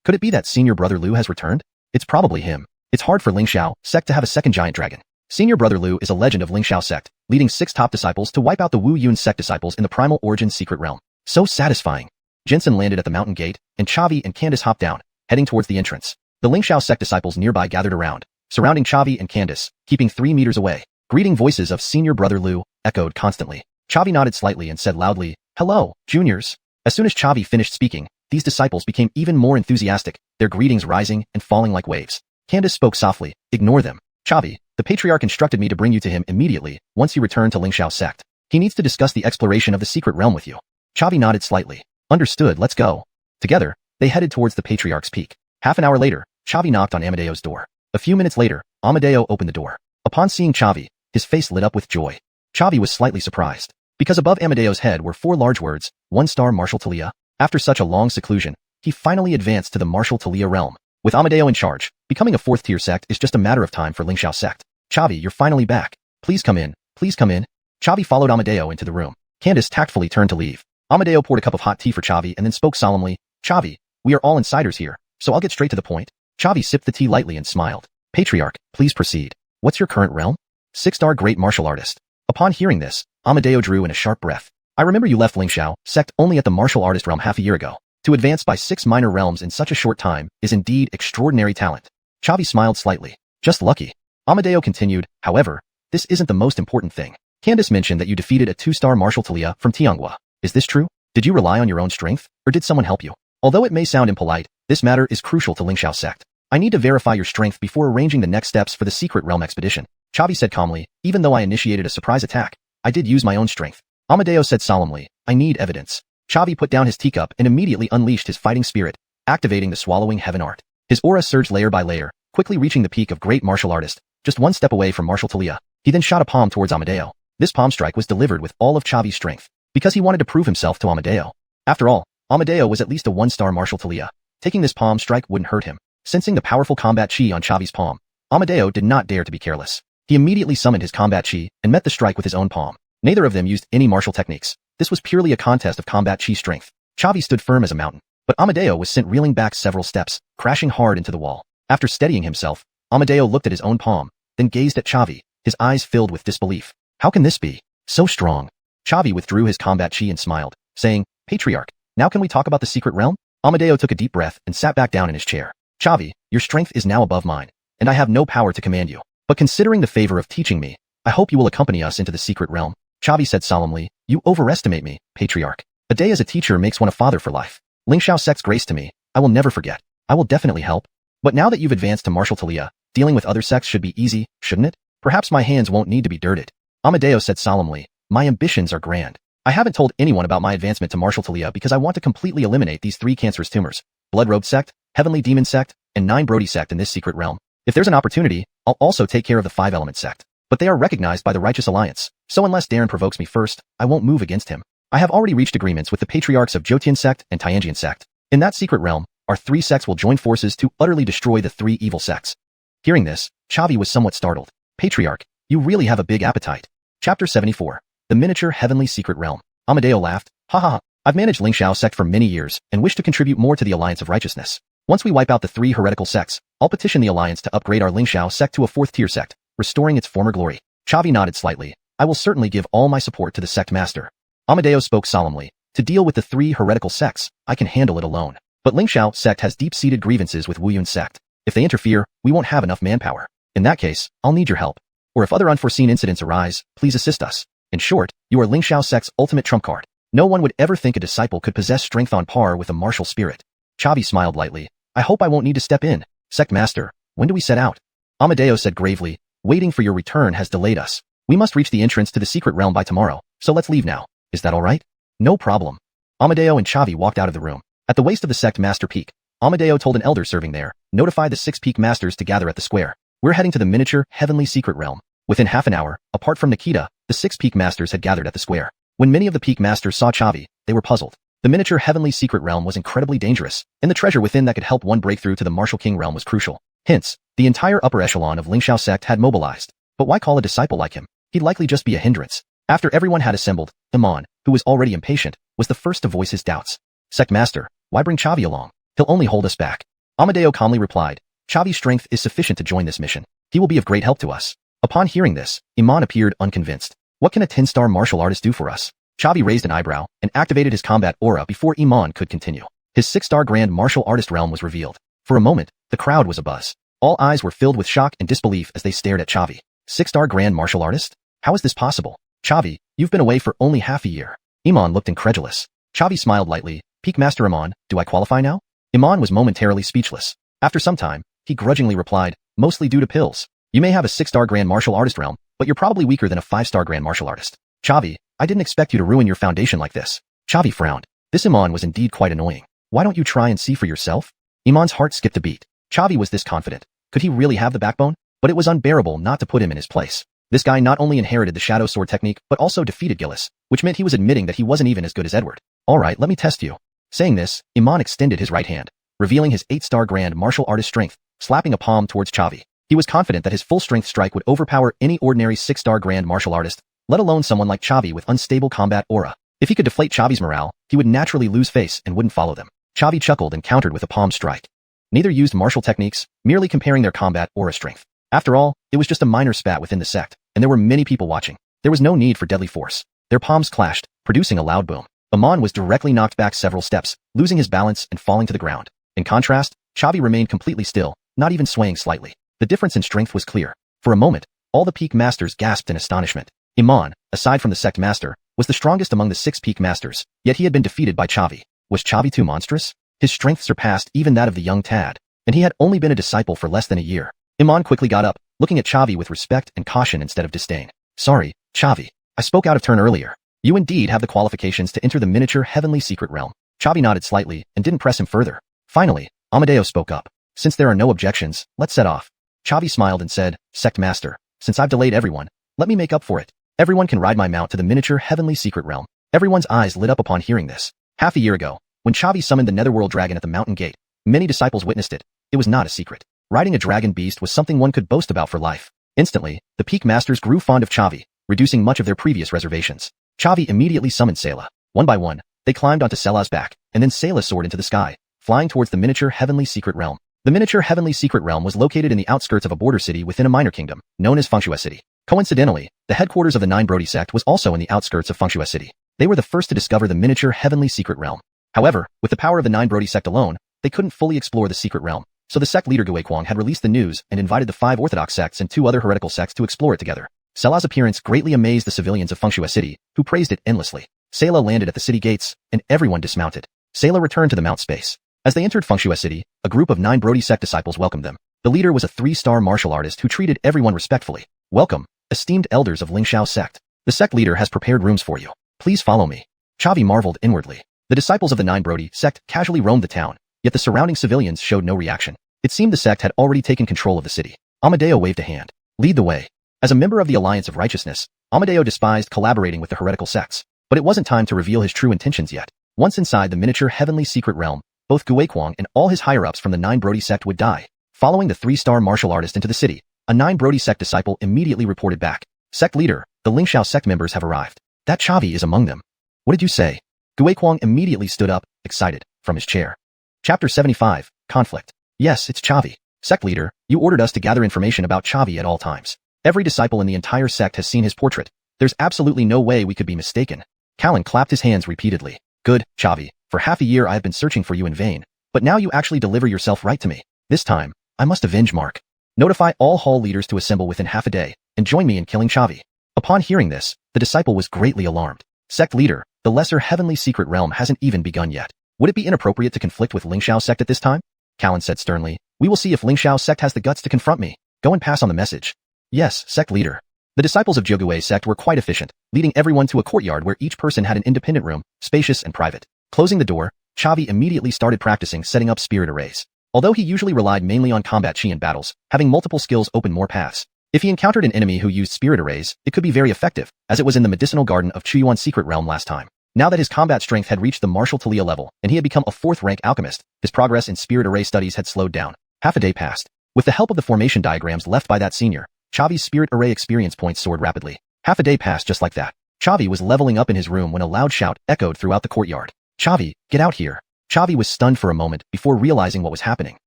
Could it be that senior brother Lu has returned? It's probably him. It's hard for Lingxiao sect to have a second giant dragon. Senior brother Lu is a legend of Lingxiao sect, leading 6 top disciples to wipe out the Wu Yun sect disciples in the Primal Origin secret realm. So satisfying. Jensen landed at the mountain gate, and Chavi and Candace hopped down, heading towards the entrance. The Lingxiao sect disciples nearby gathered around, surrounding Chavi and Candace, keeping 3 meters away. Greeting voices of senior brother Lu echoed constantly. Chavi nodded slightly and said loudly, hello, juniors. As soon as Chavi finished speaking, these disciples became even more enthusiastic, their greetings rising and falling like waves. Candace spoke softly, ignore them. Chavi, the Patriarch instructed me to bring you to him immediately, once you return to Lingxiao sect. He needs to discuss the exploration of the secret realm with you. Chavi nodded slightly. Understood, let's go. Together, they headed towards the Patriarch's peak. Half an hour later, Chavi knocked on Amadeo's door. A few minutes later, Amadeo opened the door. Upon seeing Chavi, his face lit up with joy. Chavi was slightly surprised, because above Amadeo's head were 4 large words, 1-star Martial Talia. After such a long seclusion, he finally advanced to the Martial Talia realm. With Amadeo in charge, becoming a 4th-tier sect is just a matter of time for Lingxiao sect. Chavi, you're finally back. Please come in. Please come in. Chavi followed Amadeo into the room. Candace tactfully turned to leave. Amadeo poured a cup of hot tea for Chavi and then spoke solemnly. Chavi, we are all insiders here, so I'll get straight to the point. Chavi sipped the tea lightly and smiled. Patriarch, please proceed. What's your current realm? 6-star great martial artist. Upon hearing this, Amadeo drew in a sharp breath. I remember you left Lingxiao sect only at the martial artist realm half a year ago. To advance by 6 minor realms in such a short time is indeed extraordinary talent. Chavi smiled slightly. Just lucky. Amadeo continued, however, this isn't the most important thing. Candace mentioned that you defeated a 2-star Martial Talia from Tianghua. Is this true? Did you rely on your own strength, or did someone help you? Although it may sound impolite, this matter is crucial to Lingxiao sect. I need to verify your strength before arranging the next steps for the secret realm expedition. Chavi said calmly, even though I initiated a surprise attack, I did use my own strength. Amadeo said solemnly, I need evidence. Chavi put down his teacup and immediately unleashed his fighting spirit, activating the swallowing heaven art. His aura surged layer by layer, quickly reaching the peak of great martial artist, just 1 step away from Martial Talia. He then shot a palm towards Amadeo. This palm strike was delivered with all of Chavi's strength, because he wanted to prove himself to Amadeo. After all, Amadeo was at least a 1-star Martial Talia. Taking this palm strike wouldn't hurt him. Sensing the powerful combat chi on Chavi's palm, Amadeo did not dare to be careless. He immediately summoned his combat chi and met the strike with his own palm. Neither of them used any martial techniques. This was purely a contest of combat chi strength. Chavi stood firm as a mountain, but Amadeo was sent reeling back several steps, crashing hard into the wall. After steadying himself, Amadeo looked at his own palm, then gazed at Chavi, his eyes filled with disbelief. How can this be? So strong. Chavi withdrew his combat chi and smiled, saying, Patriarch, now can we talk about the secret realm? Amadeo took a deep breath and sat back down in his chair. Chavi, your strength is now above mine, and I have no power to command you. But considering the favor of teaching me, I hope you will accompany us into the secret realm. Chavi said solemnly, you overestimate me, Patriarch. A day as a teacher makes one a father for life. Lingxiao sect's grace to me, I will never forget. I will definitely help. But now that you've advanced to martial Talia, dealing with other sects should be easy, shouldn't it? Perhaps my hands won't need to be dirted. Amadeo said solemnly, my ambitions are grand. I haven't told anyone about my advancement to martial Talia because I want to completely eliminate these 3 cancerous tumors, Blood-Robed Sect, Heavenly Demon Sect, and 9 Brody Sect in this secret realm. If there's an opportunity, I'll also take care of the 5-Element Sect. But they are recognized by the Righteous Alliance, so unless Darren provokes me first, I won't move against him. I have already reached agreements with the Patriarchs of Jotian Sect and Tianjian Sect. In that secret realm, our 3 sects will join forces to utterly destroy the 3 evil sects. Hearing this, Chavi was somewhat startled. Patriarch, you really have a big appetite. Chapter 74. The Miniature Heavenly Secret Realm. Amadeo laughed. Ha ha ha. I've managed Lingxiao sect for many years and wish to contribute more to the Alliance of Righteousness. Once we wipe out the 3 heretical sects, I'll petition the Alliance to upgrade our Lingxiao sect to a 4th-tier sect, restoring its former glory. Chavi nodded slightly. I will certainly give all my support to the sect master. Amadeo spoke solemnly. To deal with the 3 heretical sects, I can handle it alone. But Lingxiao sect has deep-seated grievances with Wuyun sect. If they interfere, we won't have enough manpower. In that case, I'll need your help. Or if other unforeseen incidents arise, please assist us. In short, you are Lingxiao sect's ultimate trump card. No one would ever think a disciple could possess strength on par with a martial spirit. Chavi smiled lightly. I hope I won't need to step in. Sect master, when do we set out? Amadeo said gravely, waiting for your return has delayed us. We must reach the entrance to the secret realm by tomorrow, so let's leave now. Is that all right? No problem. Amadeo and Chavi walked out of the room. At the waist of the sect master peak, Amadeo told an elder serving there, notify the 6 peak masters to gather at the square. We're heading to the miniature heavenly secret realm. Within half an hour, apart from Nikita, the 6 peak masters had gathered at the square. When many of the peak masters saw Chavi, they were puzzled. The miniature heavenly secret realm was incredibly dangerous, and the treasure within that could help one breakthrough to the martial king realm was crucial. Hence, the entire upper echelon of Lingxiao sect had mobilized. But why call a disciple like him? He'd likely just be a hindrance. After everyone had assembled, Iman, who was already impatient, was the first to voice his doubts. Sect master, why bring Chavi along? He'll only hold us back. Amadeo calmly replied, Chavi's strength is sufficient to join this mission. He will be of great help to us. Upon hearing this, Iman appeared unconvinced. What can a 10-star martial artist do for us? Chavi raised an eyebrow and activated his combat aura before Iman could continue. His 6-star grand martial artist realm was revealed. For a moment, the crowd was abuzz. All eyes were filled with shock and disbelief as they stared at Chavi. 6-star grand martial artist? How is this possible? Chavi, you've been away for only half a year. Iman looked incredulous. Chavi smiled lightly. Peak Master Iman, do I qualify now? Iman was momentarily speechless. After some time, he grudgingly replied, mostly due to pills. You may have a 6-star grand martial artist realm, but you're probably weaker than a 5-star grand martial artist. Chavi, I didn't expect you to ruin your foundation like this. Chavi frowned. This Iman was indeed quite annoying. Why don't you try and see for yourself? Iman's heart skipped a beat. Chavi was this confident. Could he really have the backbone? But it was unbearable not to put him in his place. This guy not only inherited the shadow sword technique, but also defeated Gillis, which meant he was admitting that he wasn't even as good as Edward. Alright, let me test you. Saying this, Iman extended his right hand, revealing his 8-star grand martial artist strength, slapping a palm towards Chavi. He was confident that his full-strength strike would overpower any ordinary 6-star grand martial artist, let alone someone like Chavi with unstable combat aura. If he could deflate Chavi's morale, he would naturally lose face and wouldn't follow them. Chavi chuckled and countered with a palm strike. Neither used martial techniques, merely comparing their combat aura strength. After all, it was just a minor spat within the sect, and there were many people watching. There was no need for deadly force. Their palms clashed, producing a loud boom. Iman was directly knocked back several steps, losing his balance and falling to the ground. In contrast, Chavi remained completely still, not even swaying slightly. The difference in strength was clear. For a moment, all the peak masters gasped in astonishment. Iman, aside from the sect master, was the strongest among the 6 peak masters, yet he had been defeated by Chavi. Was Chavi too monstrous? His strength surpassed even that of the young Tad, and he had only been a disciple for less than a year. Iman quickly got up, looking at Chavi with respect and caution instead of disdain. Sorry, Chavi. I spoke out of turn earlier. You indeed have the qualifications to enter the miniature heavenly secret realm. Chavi nodded slightly and didn't press him further. Finally, Amadeo spoke up. Since there are no objections, let's set off. Chavi smiled and said, Sect Master, since I've delayed everyone, let me make up for it. Everyone can ride my mount to the miniature heavenly secret realm. Everyone's eyes lit up upon hearing this. Half a year ago, when Chavi summoned the netherworld dragon at the mountain gate, many disciples witnessed it. It was not a secret. Riding a dragon beast was something one could boast about for life. Instantly, the peak masters grew fond of Chavi, reducing much of their previous reservations. Chavi immediately summoned Sayla. One by one, they climbed onto Sela's back, and then Sayla soared into the sky, flying towards the miniature heavenly secret realm. The miniature heavenly secret realm was located in the outskirts of a border city within a minor kingdom, known as Xianxia City. Coincidentally, the headquarters of the Nine Brody sect was also in the outskirts of Fengxue City. They were the first to discover the miniature heavenly secret realm. However, with the power of the Nine Brody sect alone, they couldn't fully explore the secret realm. So the sect leader xuanhuan had released the news and invited the 5 orthodox sects and 2 other heretical sects to explore it together. Sela's appearance greatly amazed the civilians of Fengxue City, who praised it endlessly. Sela landed at the city gates, and everyone dismounted. Sela returned to the mount space. As they entered Fengxue City, a group of 9 Brody sect disciples welcomed them. The leader was a 3-star martial artist who treated everyone respectfully. Welcome, esteemed elders of Xianxia sect. The sect leader has prepared rooms for you. Please follow me. Chavi marveled inwardly. The disciples of the 9 Brody sect casually roamed the town, yet the surrounding civilians showed no reaction. It seemed the sect had already taken control of the city. Amadeo waved a hand. Lead the way. As a member of the Alliance of Righteousness, Amadeo despised collaborating with the heretical sects. But it wasn't time to reveal his true intentions yet. Once inside the miniature heavenly secret realm, both xuanhuan and all his higher-ups from the 9 Brody sect would die. Following the 3-star martial artist into the city, a 9 Brody sect disciple immediately reported back. Sect leader, the Xianxia sect members have arrived. That Chavi is among them. What did you say? Xuanhuan immediately stood up, excited, from his chair. Chapter 75, Conflict. Yes, it's Chavi. Sect leader, you ordered us to gather information about Chavi at all times. Every disciple in the entire sect has seen his portrait. There's absolutely no way we could be mistaken. Callan clapped his hands repeatedly. Good, Chavi. For half a year I have been searching for you in vain. But now you actually deliver yourself right to me. This time, I must avenge Mark. Notify all hall leaders to assemble within half a day, and join me in killing Chavi. Upon hearing this, the disciple was greatly alarmed. Sect leader, the lesser heavenly secret realm hasn't even begun yet. Would it be inappropriate to conflict with Xianxia sect at this time? Callan said sternly. We will see if Xianxia sect has the guts to confront me. Go and pass on the message. Yes, sect leader. The disciples of Zhuge sect were quite efficient, leading everyone to a courtyard where each person had an independent room, spacious and private. Closing the door, Chavi immediately started practicing setting up spirit arrays. Although he usually relied mainly on combat chi in battles, having multiple skills opened more paths. If he encountered an enemy who used spirit arrays, it could be very effective, as it was in the medicinal garden of Xuanhuan's secret realm last time. Now that his combat strength had reached the martial Talia level, and he had become a 4th-rank alchemist, his progress in spirit array studies had slowed down. Half a day passed. With the help of the formation diagrams left by that senior, Chavi's spirit array experience points soared rapidly. Half a day passed just like that. Chavi was leveling up in his room when a loud shout echoed throughout the courtyard. Chavi, get out here. Chavi was stunned for a moment before realizing what was happening.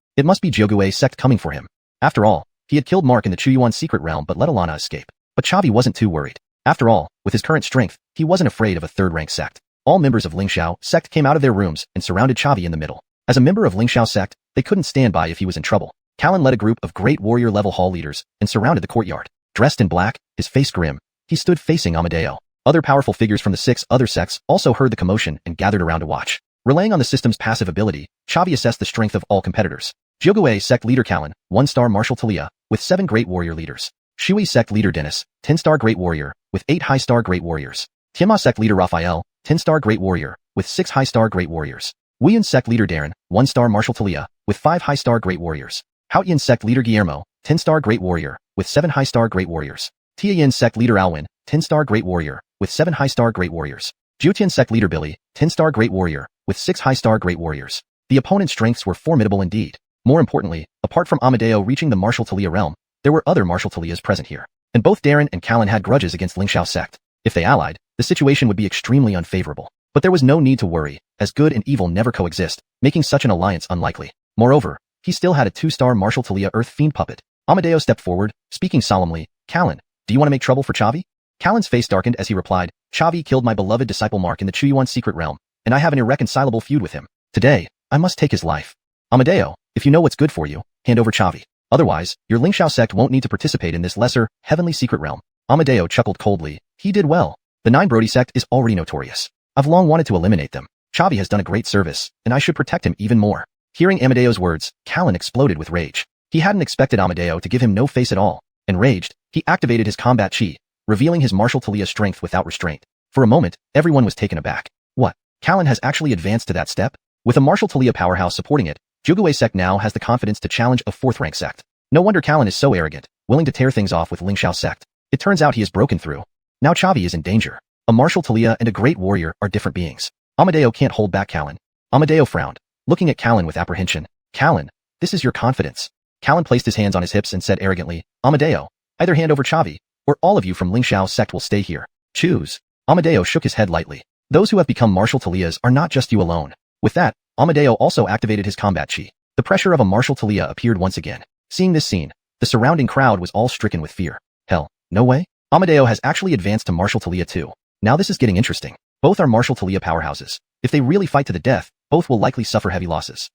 It must be Zhuge sect coming for him. After all, he had killed Mark in the Xuanhuan secret realm but let Alana escape. But Chavi wasn't too worried. After all, with his current strength, he wasn't afraid of a 3rd-rank sect. All members of Xianxia sect came out of their rooms and surrounded Chavi in the middle. As a member of Xianxia sect, they couldn't stand by if he was in trouble. Callan led a group of great warrior-level hall leaders and surrounded the courtyard. Dressed in black, his face grim, he stood facing Amadeo. Other powerful figures from the 6 other sects also heard the commotion and gathered around to watch. Relying on the system's passive ability, Chavi assessed the strength of all competitors. Zhuge sect leader Callan, 1-star martial Talia, with 7 great warrior leaders. Shui sect leader Dennis, 10-star great warrior, with 8 high-star great warriors. Tianma sect leader Raphael, 10-star great warrior, with 6 high-star great warriors. Wuyan sect leader Darren, 1-star martial Talia, with 5 high-star great warriors. Haotian sect leader Guillermo, 10-star great warrior, with 7 high-star great warriors. Tiayin sect leader Alwyn, 10-star great warrior, with 7 high-star great warriors. Jiutian sect leader Billy, 10-star great warrior, with 6 high-star great warriors. The opponent's strengths were formidable indeed. More importantly, apart from Amadeo reaching the martial Talia realm, there were other martial Talias present here. And both Darren and Callan had grudges against Xianxia sect. If they allied, the situation would be extremely unfavorable. But there was no need to worry, as good and evil never coexist, making such an alliance unlikely. Moreover, he still had a 2-star martial Talia Earth Fiend puppet. Amadeo stepped forward, speaking solemnly. Callan, do you want to make trouble for Chavi? Callan's face darkened as he replied, Chavi killed my beloved disciple Mark in the Xuanhuan secret realm, and I have an irreconcilable feud with him. Today, I must take his life. Amadeo, if you know what's good for you, hand over Chavi. Otherwise, your Xianxia sect won't need to participate in this lesser, heavenly secret realm. Amadeo chuckled coldly. He did well. The 9 Brody sect is already notorious. I've long wanted to eliminate them. Chavi has done a great service, and I should protect him even more. Hearing Amadeo's words, Callan exploded with rage. He hadn't expected Amadeo to give him no face at all. Enraged, he activated his combat chi, revealing his martial Talia strength without restraint. For a moment, everyone was taken aback. What? Callan has actually advanced to that step? With a martial Talia powerhouse supporting it, Zhuge sect now has the confidence to challenge a 4th-rank sect. No wonder Callan is so arrogant, willing to tear things off with Xianxia sect. It turns out he has broken through. Now Chavi is in danger. A martial Talia and a great warrior are different beings. Amadeo can't hold back Callan. Amadeo frowned, looking at Callan with apprehension. Callan, this is your confidence. Callan placed his hands on his hips and said arrogantly, Amadeo, either hand over Chavi, or all of you from Xianxia sect will stay here. Choose. Amadeo shook his head lightly. Those who have become martial Talias are not just you alone. With that, Amadeo also activated his combat chi. The pressure of a martial Talia appeared once again. Seeing this scene, the surrounding crowd was all stricken with fear. Hell, no way? Amadeo has actually advanced to Martial Talia too. Now this is getting interesting. Both are Martial Talia powerhouses. If they really fight to the death, both will likely suffer heavy losses.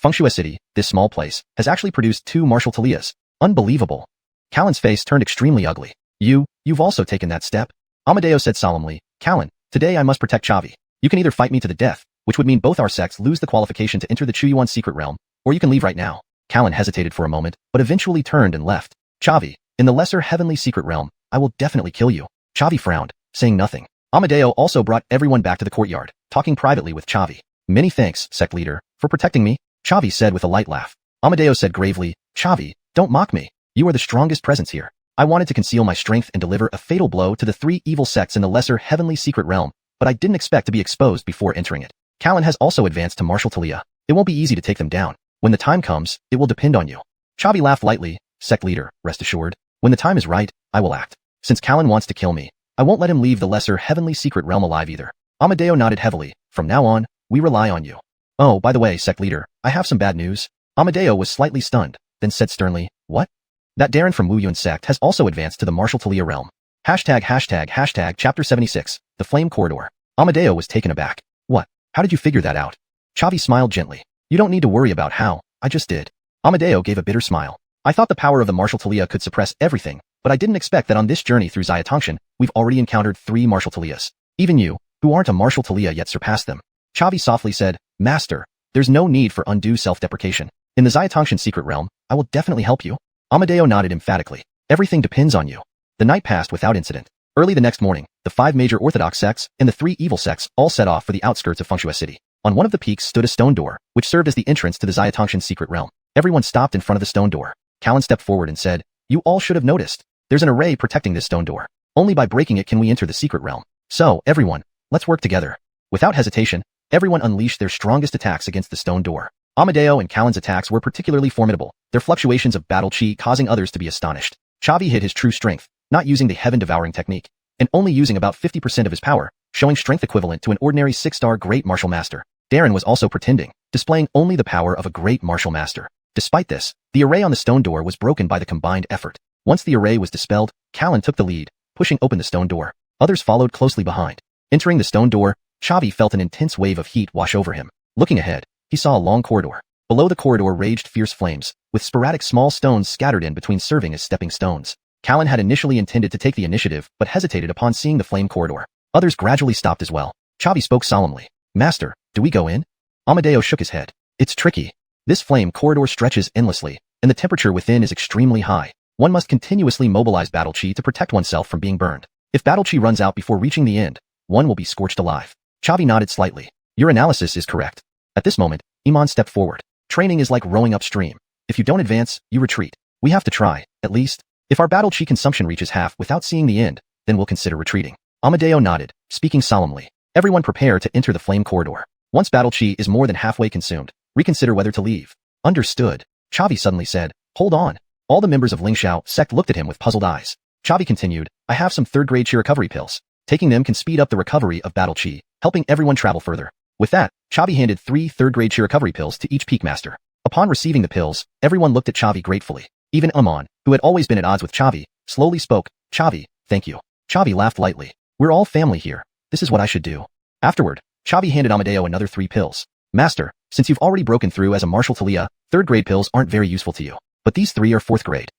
Wuxia City, this small place, has actually produced 2 Martial Talias. Unbelievable. Callan's face turned extremely ugly. You've also taken that step? Amadeo said solemnly, Callan, today I must protect Chavi. You can either fight me to the death, which would mean both our sects lose the qualification to enter the Xuanhuan secret realm, or you can leave right now. Callan hesitated for a moment, but eventually turned and left. Chavi, in the lesser heavenly secret realm, I will definitely kill you. Chavi frowned, saying nothing. Amadeo also brought everyone back to the courtyard, talking privately with Chavi. Many thanks, sect leader, for protecting me, Chavi said with a light laugh. Amadeo said gravely, Chavi, don't mock me. You are the strongest presence here. I wanted to conceal my strength and deliver a fatal blow to the 3 evil sects in the lesser heavenly secret realm, but I didn't expect to be exposed before entering it. Callan has also advanced to Martial Talia. It won't be easy to take them down. When the time comes, it will depend on you. Chavi laughed lightly, sect leader, rest assured. When the time is right, I will act. Since Callan wants to kill me, I won't let him leave the lesser heavenly secret realm alive either. Amadeo nodded heavily. From now on, we rely on you. Oh, by the way, sect leader, I have some bad news. Amadeo was slightly stunned, then said sternly, what? That Darren from Wu Yun sect has also advanced to the Martial Talia realm. Hashtag chapter 76, the Flame Corridor. Amadeo was taken aback. What? How did you figure that out? Chavi smiled gently. You don't need to worry about how, I just did. Amadeo gave a bitter smile. I thought the power of the Martial Talia could suppress everything, but I didn't expect that on this journey through Xianxia, we've already encountered 3 Martial Talias. Even you, who aren't a Martial Talia yet surpassed them. Chavi softly said, Master, there's no need for undue self-deprecation. In the Xianxia secret realm, I will definitely help you. Amadeo nodded emphatically. Everything depends on you. The night passed without incident. Early the next morning, the 5 major Orthodox sects and the 3 evil sects all set off for the outskirts of Wuxia City. On one of the peaks stood a stone door, which served as the entrance to the Xianxia secret realm. Everyone stopped in front of the stone door. Callan stepped forward and said, You all should have noticed. There's an array protecting this stone door. Only by breaking it can we enter the secret realm. So, everyone, let's work together. Without hesitation, everyone unleashed their strongest attacks against the stone door. Amadeo and Callan's attacks were particularly formidable, their fluctuations of battle chi causing others to be astonished. Chavi hid his true strength, not using the heaven-devouring technique, and only using about 50% of his power, showing strength equivalent to an ordinary 6-star great martial master. Darren was also pretending, displaying only the power of a great martial master. Despite this, the array on the stone door was broken by the combined effort. Once the array was dispelled, Callan took the lead, pushing open the stone door. Others followed closely behind. Entering the stone door, Chavi felt an intense wave of heat wash over him. Looking ahead, he saw a long corridor. Below the corridor raged fierce flames, with sporadic small stones scattered in between serving as stepping stones. Callan had initially intended to take the initiative, but hesitated upon seeing the flame corridor. Others gradually stopped as well. Chavi spoke solemnly. Master, do we go in? Amadeo shook his head. It's tricky. This flame corridor stretches endlessly, and the temperature within is extremely high. One must continuously mobilize battle chi to protect oneself from being burned. If battle chi runs out before reaching the end, one will be scorched alive. Chavi nodded slightly. Your analysis is correct. At this moment, Iman stepped forward. Training is like rowing upstream. If you don't advance, you retreat. We have to try, at least. If our battle chi consumption reaches half without seeing the end, then we'll consider retreating. Amadeo nodded, speaking solemnly. Everyone prepare to enter the flame corridor. Once battle chi is more than halfway consumed, reconsider whether to leave. Understood. Chavi suddenly said, Hold on. All the members of Xianxia sect looked at him with puzzled eyes. Chavi continued, I have some 3rd-grade chi recovery pills. Taking them can speed up the recovery of battle chi, helping everyone travel further. With that, Chavi handed 3 3rd-grade chi recovery pills to each peak master. Upon receiving the pills, everyone looked at Chavi gratefully. Even Iman, who had always been at odds with Chavi, slowly spoke, Chavi, thank you. Chavi laughed lightly. We're all family here. This is what I should do. Afterward, Chavi handed Amadeo another 3 pills. Master, since you've already broken through as a Martial Talia, 3rd-grade pills aren't very useful to you. But these 3 are 4th grade.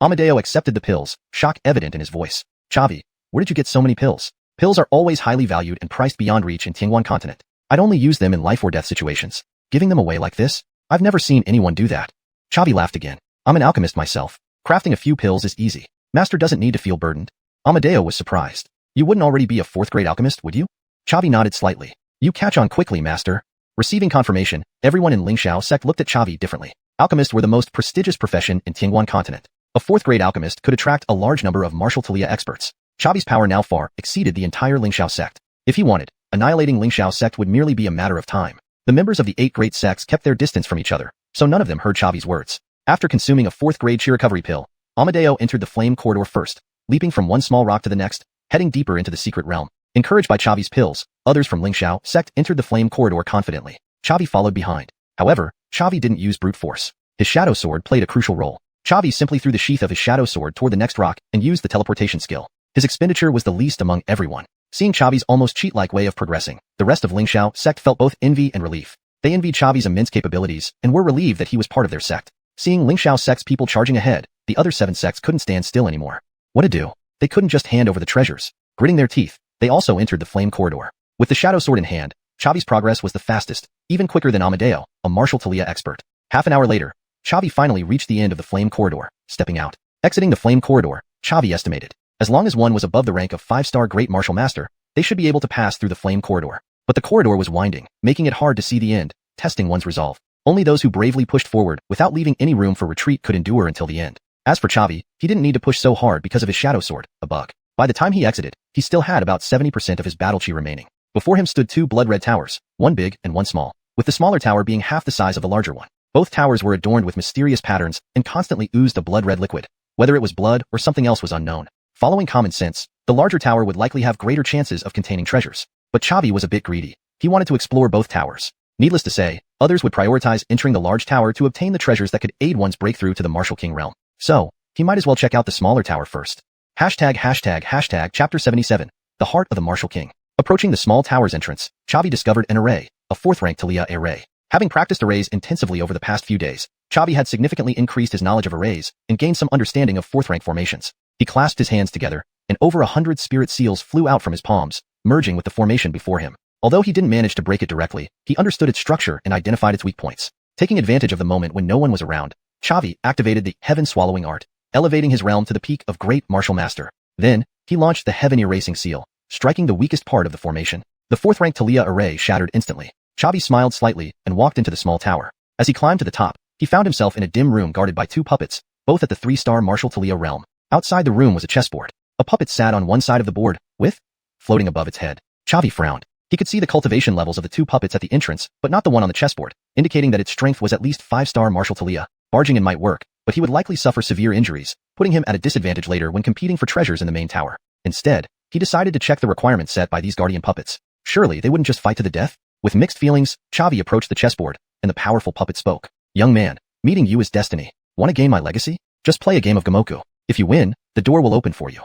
Amadeo accepted the pills, shock evident in his voice. Chavi, where did you get so many pills? Pills are always highly valued and priced beyond reach in Tianguan continent. I'd only use them in life or death situations. Giving them away like this? I've never seen anyone do that. Chavi laughed again. I'm an alchemist myself. Crafting a few pills is easy. Master doesn't need to feel burdened. Amadeo was surprised. You wouldn't already be a 4th-grade alchemist, would you? Chavi nodded slightly. You catch on quickly, Master. Receiving confirmation, everyone in Xianxia sect looked at Chavi differently. Alchemists were the most prestigious profession in Tianguan continent. A 4th-grade alchemist could attract a large number of Martial Talia experts. Chavi's power now far exceeded the entire Xianxia sect. If he wanted, annihilating Xianxia sect would merely be a matter of time. The members of the 8 great sects kept their distance from each other, so none of them heard Chavi's words. After consuming a 4th-grade chi recovery pill, Amadeo entered the flame corridor first, leaping from one small rock to the next, heading deeper into the secret realm. Encouraged by Chavi's pills, others from Xianxia sect entered the flame corridor confidently. Chavi followed behind. However, Chavi didn't use brute force. His shadow sword played a crucial role. Chavi simply threw the sheath of his shadow sword toward the next rock and used the teleportation skill. His expenditure was the least among everyone. Seeing Chavi's almost cheat-like way of progressing, the rest of Lingxiao sect felt both envy and relief. They envied Chavi's immense capabilities and were relieved that he was part of their sect. Seeing Lingxiao sect's people charging ahead, the other 7 sects couldn't stand still anymore. What to do? They couldn't just hand over the treasures. Gritting their teeth, they also entered the flame corridor. With the shadow sword in hand, Chavi's progress was the fastest, even quicker than Amadeo, a martial Talia expert. Half an hour later, Chavi finally reached the end of the flame corridor, stepping out. Exiting the flame corridor, Chavi estimated. As long as one was above the rank of 5-star Great Martial Master, they should be able to pass through the flame corridor. But the corridor was winding, making it hard to see the end, testing one's resolve. Only those who bravely pushed forward without leaving any room for retreat could endure until the end. As for Chavi, he didn't need to push so hard because of his shadow sword, a bug. By the time he exited, he still had about 70% of his battle chi remaining. Before him stood 2 blood-red towers, one big and one small, with the smaller tower being half the size of the larger one. Both towers were adorned with mysterious patterns and constantly oozed a blood-red liquid. Whether it was blood or something else was unknown. Following common sense, the larger tower would likely have greater chances of containing treasures. But Chavi was a bit greedy. He wanted to explore both towers. Needless to say, others would prioritize entering the large tower to obtain the treasures that could aid one's breakthrough to the Martial King realm. So, he might as well check out the smaller tower first. Hashtag Chapter 77, The Heart of the Martial King. Approaching the small tower's entrance, Chavi discovered an array, a 4th-rank Talia array. Having practiced arrays intensively over the past few days, Chavi had significantly increased his knowledge of arrays and gained some understanding of 4th-rank formations. He clasped his hands together, and over 100 spirit seals flew out from his palms, merging with the formation before him. Although he didn't manage to break it directly, he understood its structure and identified its weak points. Taking advantage of the moment when no one was around, Chavi activated the Heaven-Swallowing Art, elevating his realm to the peak of Great Martial Master. Then, he launched the Heaven Erasing Seal, striking the weakest part of the formation. The 4th-rank Talia array shattered instantly. Chavi smiled slightly and walked into the small tower. As he climbed to the top, he found himself in a dim room guarded by 2 puppets, both at the 3-star Martial Talia realm. Outside the room was a chessboard. A puppet sat on one side of the board, with floating above its head. Chavi frowned. He could see the cultivation levels of the 2 puppets at the entrance, but not the one on the chessboard, indicating that its strength was at least 5-star Martial Talia. Barging in might work, but he would likely suffer severe injuries, putting him at a disadvantage later when competing for treasures in the main tower. Instead, he decided to check the requirements set by these guardian puppets. Surely they wouldn't just fight to the death? With mixed feelings, Chavi approached the chessboard, and the powerful puppet spoke. Young man, meeting you is destiny. Want to gain my legacy? Just play a game of Gamoku. If you win, the door will open for you.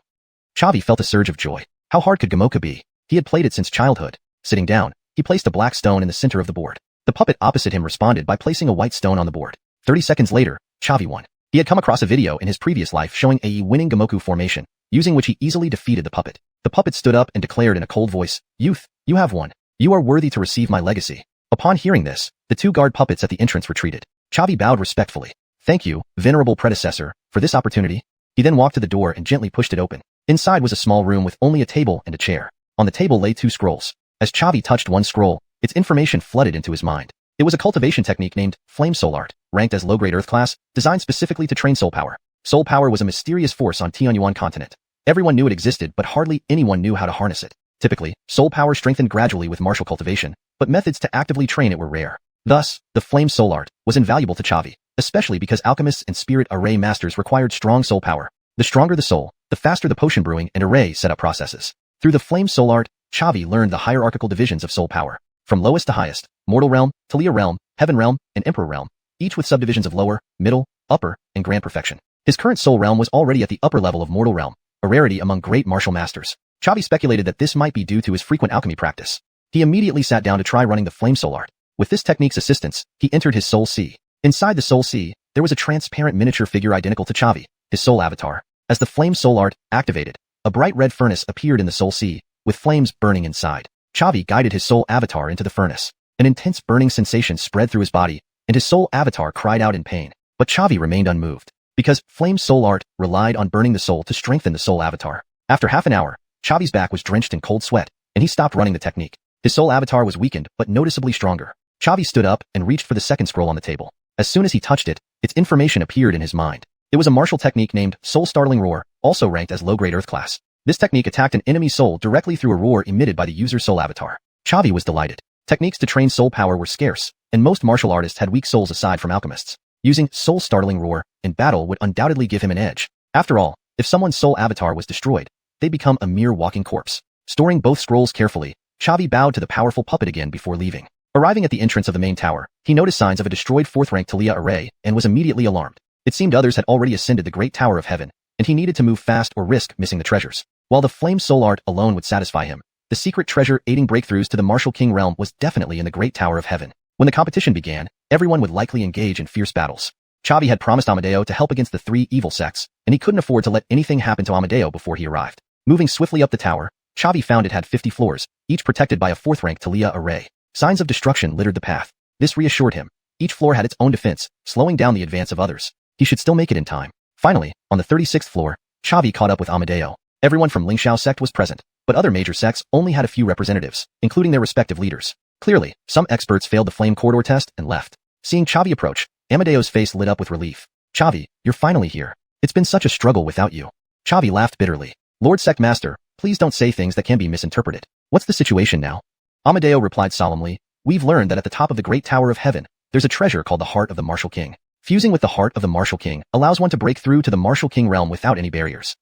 Chavi felt a surge of joy. How hard could Gamoku be? He had played it since childhood. Sitting down, he placed a black stone in the center of the board. The puppet opposite him responded by placing a white stone on the board. 30 seconds later, Chavi won. He had come across a video in his previous life showing a winning Gamoku formation, using which he easily defeated the puppet. The puppet stood up and declared in a cold voice, "Youth, you have won. You are worthy to receive my legacy." Upon hearing this, the 2 guard puppets at the entrance retreated. Chavi bowed respectfully. "Thank you, venerable predecessor, for this opportunity." He then walked to the door and gently pushed it open. Inside was a small room with only a table and a chair. On the table lay 2 scrolls. As Chavi touched one scroll, its information flooded into his mind. It was a cultivation technique named Flame Soul Art, ranked as low-grade Earth class, designed specifically to train soul power. Soul power was a mysterious force on Xuanhuan continent. Everyone knew it existed, but hardly anyone knew how to harness it. Typically, soul power strengthened gradually with martial cultivation, but methods to actively train it were rare. Thus, the Flame Soul Art was invaluable to Chavi, especially because alchemists and spirit array masters required strong soul power. The stronger the soul, the faster the potion brewing and array setup processes. Through the Flame Soul Art, Chavi learned the hierarchical divisions of soul power, from lowest to highest: Mortal Realm, Talia Realm, Heaven Realm, and Emperor Realm, each with subdivisions of lower, middle, upper, and grand perfection. His current soul realm was already at the upper level of Mortal Realm, a rarity among great martial masters. Chavi speculated that this might be due to his frequent alchemy practice. He immediately sat down to try running the Flame Soul Art. With this technique's assistance, he entered his Soul Sea. Inside the Soul Sea, there was a transparent miniature figure identical to Chavi, his soul avatar. As the Flame Soul Art activated, a bright red furnace appeared in the Soul Sea, with flames burning inside. Chavi guided his soul avatar into the furnace. An intense burning sensation spread through his body, and his soul avatar cried out in pain. But Chavi remained unmoved, because Flame Soul Art relied on burning the soul to strengthen the soul avatar. After half an hour, Chavi's back was drenched in cold sweat, and he stopped running the technique. His soul avatar was weakened but noticeably stronger. Chavi stood up and reached for the second scroll on the table. As soon as he touched it, its information appeared in his mind. It was a martial technique named Soul Startling Roar, also ranked as low-grade Earth class. This technique attacked an enemy's soul directly through a roar emitted by the user's soul avatar. Chavi was delighted. Techniques to train soul power were scarce, and most martial artists had weak souls aside from alchemists. Using Soul Startling Roar in battle would undoubtedly give him an edge. After all, if someone's soul avatar was destroyed, they'd become a mere walking corpse. Storing both scrolls carefully, Chavi bowed to the powerful puppet again before leaving. Arriving at the entrance of the main tower, he noticed signs of a destroyed 4th-rank Talia array and was immediately alarmed. It seemed others had already ascended the Great Tower of Heaven, and he needed to move fast or risk missing the treasures. While the flame soul art alone would satisfy him, the secret treasure aiding breakthroughs to the martial king realm was definitely in the Great Tower of Heaven. When the competition began, everyone would likely engage in fierce battles. Xavi had promised Amadeo to help against the 3 evil sects, and he couldn't afford to let anything happen to Amadeo before he arrived. Moving swiftly up the tower, Xavi found it had 50 floors, each protected by a 4th-rank Talia array. Signs of destruction littered the path. This reassured him. Each floor had its own defense, slowing down the advance of others. He should still make it in time. Finally, on the 36th floor, Xavi caught up with Amadeo. Everyone from Xianxia sect was present, but other major sects only had a few representatives, including their respective leaders. Clearly, some experts failed the flame corridor test and left. Seeing Xavi approach, Amadeo's face lit up with relief. Xavi, you're finally here. It's been such a struggle without you. Xavi laughed bitterly. Lord Sect Master, please don't say things that can be misinterpreted. What's the situation now? Amadeo replied solemnly, we've learned that at the top of the Great Tower of Heaven, there's a treasure called the Heart of the Martial King. Fusing with the Heart of the Martial King allows one to break through to the Martial King realm without any barriers.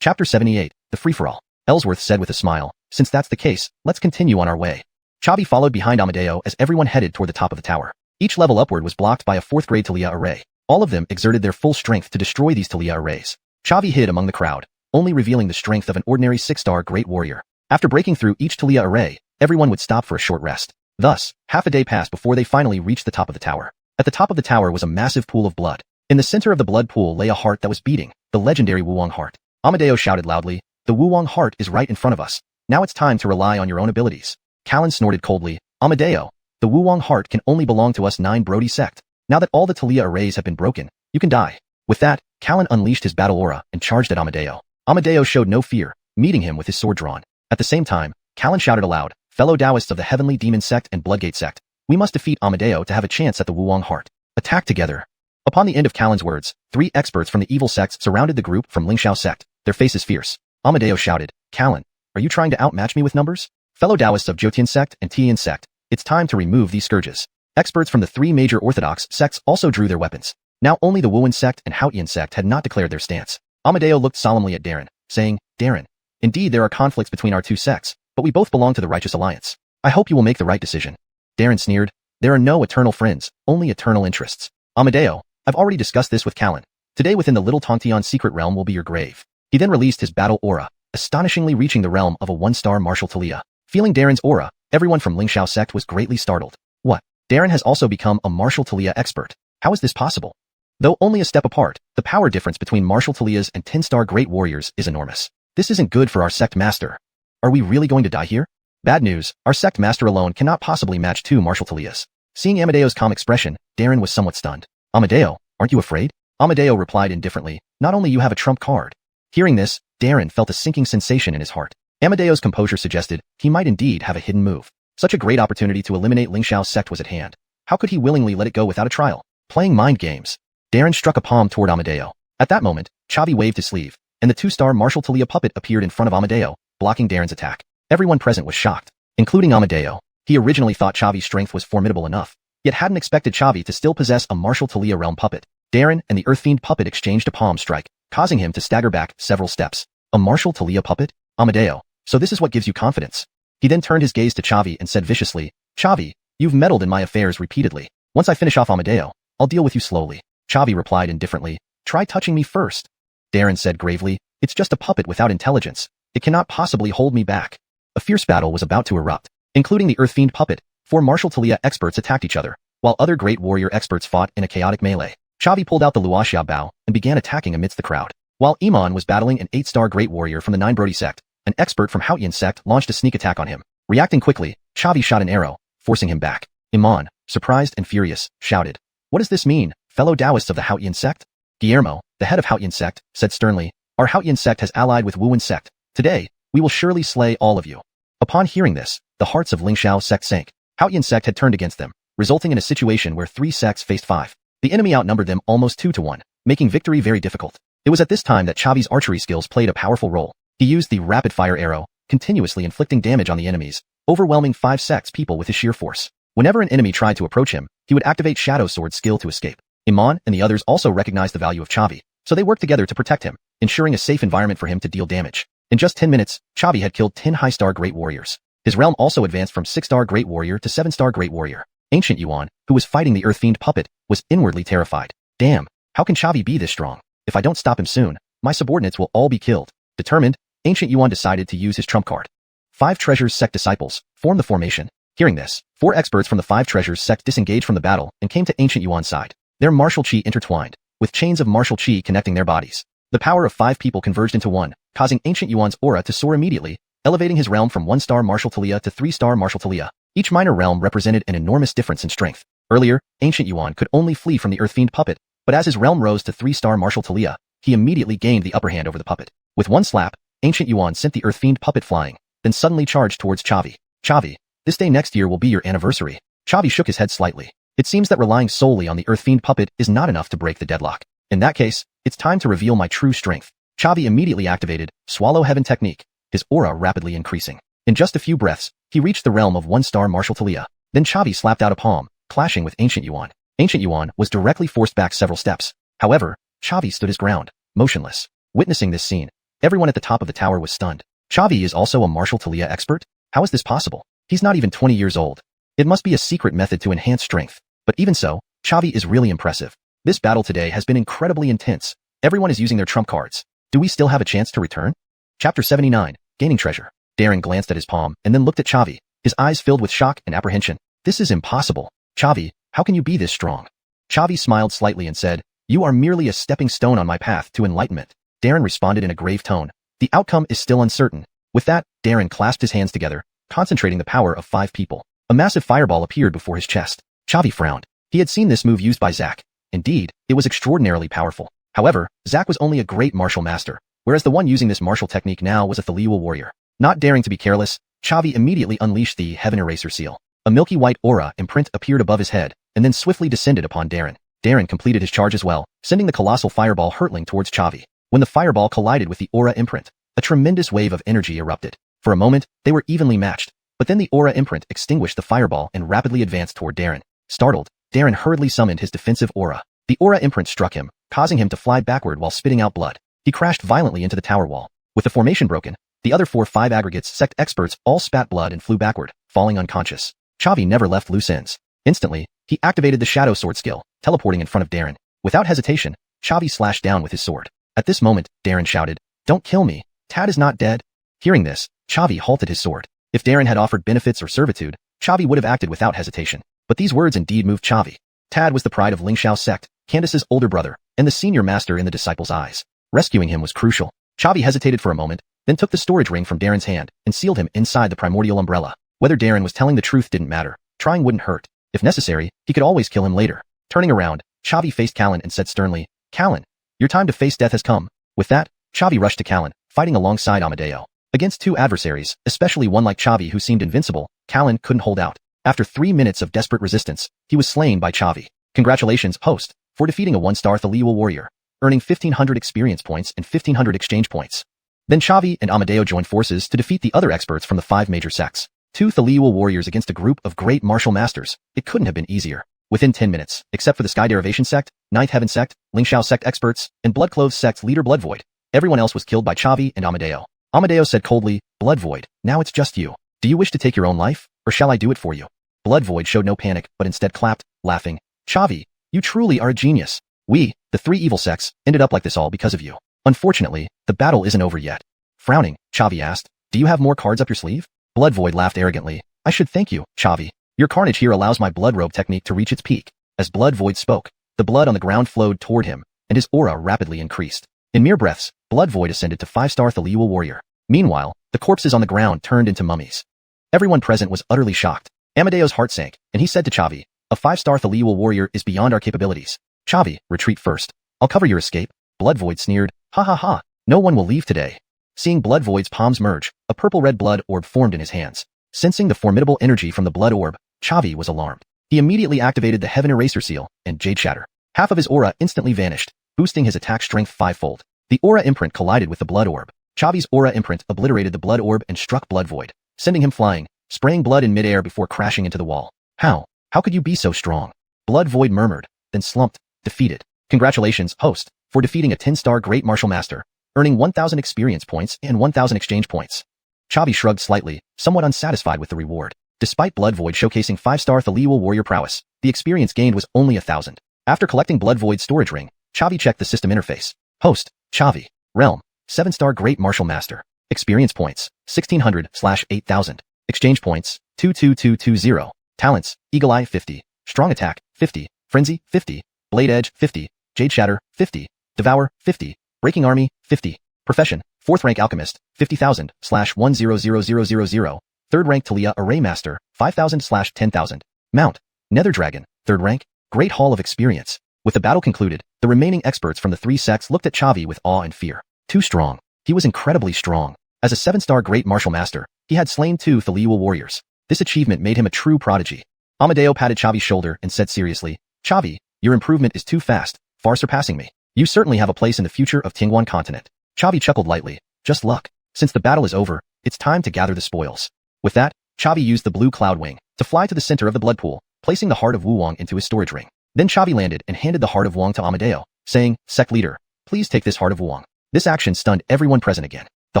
Chapter 78, The Free-for-All. Ellsworth said with a smile, since that's the case, let's continue on our way. Xavi followed behind Amadeo as everyone headed toward the top of the tower. Each level upward was blocked by a 4th-grade Talia array. All of them exerted their full strength to destroy these Talia arrays. Xavi hid among the crowd, only revealing the strength of an ordinary 6-star great warrior. After breaking through each Talia array, everyone would stop for a short rest. Thus, half a day passed before they finally reached the top of the tower. At the top of the tower was a massive pool of blood. In the center of the blood pool lay a heart that was beating, the legendary Wuxia heart. Amadeo shouted loudly, the Wuxia heart is right in front of us. Now it's time to rely on your own abilities. Callan snorted coldly, Amadeo, the Wuxia heart can only belong to us 9 Brody sect. Now that all the Talia arrays have been broken, you can die. With that, Callan unleashed his battle aura and charged at Amadeo. Amadeo showed no fear, meeting him with his sword drawn. At the same time, Callan shouted aloud, fellow Taoists of the Heavenly Demon sect and Bloodgate sect, we must defeat Amadeo to have a chance at the Wuxia heart. Attack together. Upon the end of Callan's words, 3 experts from the evil sects surrounded the group from Xianxia sect, their faces fierce. Amadeo shouted, Callan, are you trying to outmatch me with numbers? Fellow Taoists of Jotian sect and Tian sect, it's time to remove these scourges. Experts from the 3 major orthodox sects also drew their weapons. Now only the Wuxia sect and Haotian sect had not declared their stance. Amadeo looked solemnly at Darren, saying, Darren, indeed there are conflicts between our 2 sects, but we both belong to the righteous alliance. I hope you will make the right decision. Darren sneered, there are no eternal friends, only eternal interests. Amadeo, I've already discussed this with Callan. Today within the Little Tongtian secret realm will be your grave. He then released his battle aura, astonishingly reaching the realm of a 1-star martial Talia. Feeling Darren's aura, everyone from Xianxia sect was greatly startled. What? Darren has also become a martial Talia expert. How is this possible? Though only a step apart, the power difference between martial Talias and 10-star great warriors is enormous. This isn't good for our sect master. Are we really going to die here? Bad news, our sect master alone cannot possibly match 2 martial Talias. Seeing Amadeo's calm expression, Darren was somewhat stunned. Amadeo, aren't you afraid? Amadeo replied indifferently, not only you have a trump card. Hearing this, Darren felt a sinking sensation in his heart. Amadeo's composure suggested he might indeed have a hidden move. Such a great opportunity to eliminate Xianxia's sect was at hand. How could he willingly let it go without a trial? Playing mind games. Darren struck a palm toward Amadeo. At that moment, Xavi waved his sleeve, and the 2-star martial Talia puppet appeared in front of Amadeo, blocking Darren's attack. Everyone present was shocked, including Amadeo. He originally thought Xavi's strength was formidable enough, yet hadn't expected Xavi to still possess a martial Talia realm puppet. Darren and the Earth Fiend puppet exchanged a palm strike, causing him to stagger back several steps. A martial Talia puppet? Amadeo, so this is what gives you confidence. He then turned his gaze to Xavi and said viciously, Xavi, you've meddled in my affairs repeatedly. Once I finish off Amadeo, I'll deal with you slowly. Xavi replied indifferently, try touching me first. Darren said gravely, it's just a puppet without intelligence. It cannot possibly hold me back. A fierce battle was about to erupt. Including the Earth Fiend puppet, 4 martial Talia experts attacked each other, while other great warrior experts fought in a chaotic melee. Xavi pulled out the Wuxia bow and began attacking amidst the crowd. While Iman was battling an 8-star great warrior from the 9 Brody sect, an expert from Haotian sect launched a sneak attack on him. Reacting quickly, Xavi shot an arrow, forcing him back. Iman, surprised and furious, shouted, what does this mean, fellow Taoists of the Haotian sect? Guillermo, the head of Haotian sect, said sternly, our Haotian sect has allied with Wuxia sect. Today, we will surely slay all of you. Upon hearing this, the hearts of Xianxia sect sank. Haotian sect had turned against them, resulting in a situation where 3 sects faced 5. The enemy outnumbered them almost 2-1, making victory very difficult. It was at this time that Xavi's archery skills played a powerful role. He used the rapid-fire arrow, continuously inflicting damage on the enemies, overwhelming 5 sects people with his sheer force. Whenever an enemy tried to approach him, he would activate Shadow Sword skill to escape. Iman and the others also recognized the value of Xavi, so they worked together to protect him, ensuring a safe environment for him to deal damage. In just 10 minutes, Xavi had killed 10 high-star great warriors. His realm also advanced from 6-star great warrior to 7-star great warrior. Ancient Yuan, who was fighting the Earth Fiend puppet, was inwardly terrified. Damn, how can Xavi be this strong? If I don't stop him soon, my subordinates will all be killed. Determined, Ancient Yuan decided to use his trump card. 5 Treasures Sect disciples formed the formation. Hearing this, 4 experts from the 5 Treasures Sect disengaged from the battle and came to Ancient Yuan's side. Their martial chi intertwined, with chains of martial chi connecting their bodies. The power of 5 people converged into one, causing Ancient Yuan's aura to soar immediately, elevating his realm from 1-star martial talia to 3-star martial talia. Each minor realm represented an enormous difference in strength. Earlier, Ancient Yuan could only flee from the Earth Fiend puppet, but as his realm rose to 3-star martial talia, he immediately gained the upper hand over the puppet. With one slap, Ancient Yuan sent the Earth Fiend puppet flying, then suddenly charged towards Chavi. Chavi, this day next year will be your anniversary. Chavi shook his head slightly. It seems that relying solely on the Earth Fiend puppet is not enough to break the deadlock. In that case, it's time to reveal my true strength. Chavi immediately activated Swallow Heaven technique, his aura rapidly increasing. In just a few breaths, he reached the realm of 1-star martial talia. Then Chavi slapped out a palm, clashing with Ancient Yuan. Ancient Yuan was directly forced back several steps. However, Chavi stood his ground, motionless. Witnessing this scene, everyone at the top of the tower was stunned. Chavi is also a martial talia expert? How is this possible? He's not even 20 years old. It must be a secret method to enhance strength. But even so, Chavi is really impressive. This battle today has been incredibly intense. Everyone is using their trump cards. Do we still have a chance to return? Chapter 79, Gaining Treasure. Darren glanced at his palm and then looked at Chavi, his eyes filled with shock and apprehension. This is impossible. Chavi, how can you be this strong? Chavi smiled slightly and said, you are merely a stepping stone on my path to enlightenment. Darren responded in a grave tone. The outcome is still uncertain. With that, Darren clasped his hands together, concentrating the power of 5 people. A massive fireball appeared before his chest. Chavi frowned. He had seen this move used by Zack. Indeed, it was extraordinarily powerful. However, Zack was only a great martial master, whereas the one using this martial technique now was a Thaliwa warrior. Not daring to be careless, Chavi immediately unleashed the Heaven Eraser Seal. A milky white aura imprint appeared above his head, and then swiftly descended upon Darren. Darren completed his charge as well, sending the colossal fireball hurtling towards Chavi. When the fireball collided with the aura imprint, a tremendous wave of energy erupted. For a moment, they were evenly matched, but then the aura imprint extinguished the fireball and rapidly advanced toward Darren. Startled, Darren hurriedly summoned his defensive aura. The aura imprint struck him, causing him to fly backward while spitting out blood. He crashed violently into the tower wall. With the formation broken, the other 4-5 aggregates sect experts all spat blood and flew backward, falling unconscious. Chavi never left loose ends. Instantly, he activated the Shadow Sword skill, teleporting in front of Darren. Without hesitation, Chavi slashed down with his sword. At this moment, Darren shouted, "Don't kill me, Tad is not dead." Hearing this, Chavi halted his sword. If Darren had offered benefits or servitude, Chavi would have acted without hesitation. But these words indeed moved Chavi. Tad was the pride of Lingxiao's sect, Candace's older brother, and the senior master in the disciples' eyes. Rescuing him was crucial. Chavi hesitated for a moment, then took the storage ring from Darren's hand and sealed him inside the primordial umbrella. Whether Darren was telling the truth didn't matter. Trying wouldn't hurt. If necessary, he could always kill him later. Turning around, Chavi faced Callan and said sternly, "Callan, your time to face death has come." With that, Chavi rushed to Callan, fighting alongside Amadeo. Against 2 adversaries, especially one like Chavi who seemed invincible, Callan couldn't hold out. After 3 minutes of desperate resistance, he was slain by Chavi. Congratulations, host, for defeating a 1-star Thaliwa warrior, earning 1,500 experience points and 1,500 exchange points. Then Chavi and Amadeo joined forces to defeat the other experts from the 5 major sects. 2 Thaliwa warriors against a group of great martial masters. It couldn't have been easier. Within 10 minutes, except for the Sky Derivation sect, 9th Heaven sect, Lingxiao sect experts, and Bloodclothes sect leader Bloodvoid, everyone else was killed by Chavi and Amadeo. Amadeo said coldly, "Bloodvoid, now it's just you. Do you wish to take your own life, or shall I do it for you?" Bloodvoid showed no panic, but instead clapped, laughing. "Chavi, you truly are a genius. We, the 3 evil sects, ended up like this all because of you. Unfortunately, the battle isn't over yet." Frowning, Chavi asked, "Do you have more cards up your sleeve?" Bloodvoid laughed arrogantly. "I should thank you, Chavi. Your carnage here allows my blood robe technique to reach its peak." As Bloodvoid spoke, the blood on the ground flowed toward him, and his aura rapidly increased. In mere breaths, Bloodvoid ascended to 5-star Thaliwa warrior. Meanwhile, the corpses on the ground turned into mummies. Everyone present was utterly shocked. Amadeo's heart sank, and he said to Chavi, "A 5-star Thaliwa warrior is beyond our capabilities. Chavi, retreat first. I'll cover your escape." Bloodvoid sneered, "Ha ha ha, no one will leave today." Seeing Bloodvoid's palms merge, a purple-red blood orb formed in his hands. Sensing the formidable energy from the blood orb, Chavi was alarmed. He immediately activated the Heaven Eraser Seal and Jade Shatter. Half of his aura instantly vanished, boosting his attack strength 5-fold. The aura imprint collided with the blood orb. Chavi's aura imprint obliterated the blood orb and struck Bloodvoid, sending him flying, spraying blood in midair before crashing into the wall. How could you be so strong?" Bloodvoid murmured, then slumped, defeated. "Congratulations, host, for defeating a 10-star great martial master, earning 1,000 experience points and 1,000 exchange points." Chavi shrugged slightly, somewhat unsatisfied with the reward. Despite Bloodvoid showcasing 5-star Thaliwa warrior prowess, the experience gained was only 1,000. After collecting Bloodvoid's storage ring, Chavi checked the system interface. "Host, Chavi. Realm, 7-star great martial master. Experience points, 1600/8000. Exchange points, 22220. Talents, Eagle Eye 50. Strong Attack, 50. Frenzy, 50. Blade Edge, 50. Jade Shatter, 50. Devour, 50. Breaking Army, 50. Profession, 4th rank Alchemist, 50,000/100000. 3rd rank Talia Array Master, 5,000/10,000. Mount, Nether Dragon, 3rd rank, Great Hall of Experience. With the battle concluded, the remaining experts from the 3 sects looked at Chavi with awe and fear. Too strong. He was incredibly strong. As a 7-star Great Martial Master, he had slain 2 Thaliwa warriors. This achievement made him a true prodigy. Amadeo patted Chavi's shoulder and said seriously, Chavi, your improvement is too fast, far surpassing me. You certainly have a place in the future of Xuanhuan continent. Chavi chuckled lightly. Just luck. Since the battle is over, it's time to gather the spoils. With that, Chavi used the blue cloud wing to fly to the center of the blood pool, placing the heart of Wu Wang into his storage ring. Then Chavi landed and handed the heart of Wang to Amadeo, saying, Sect leader, please take this heart of Wu Wang. This action stunned everyone present again. The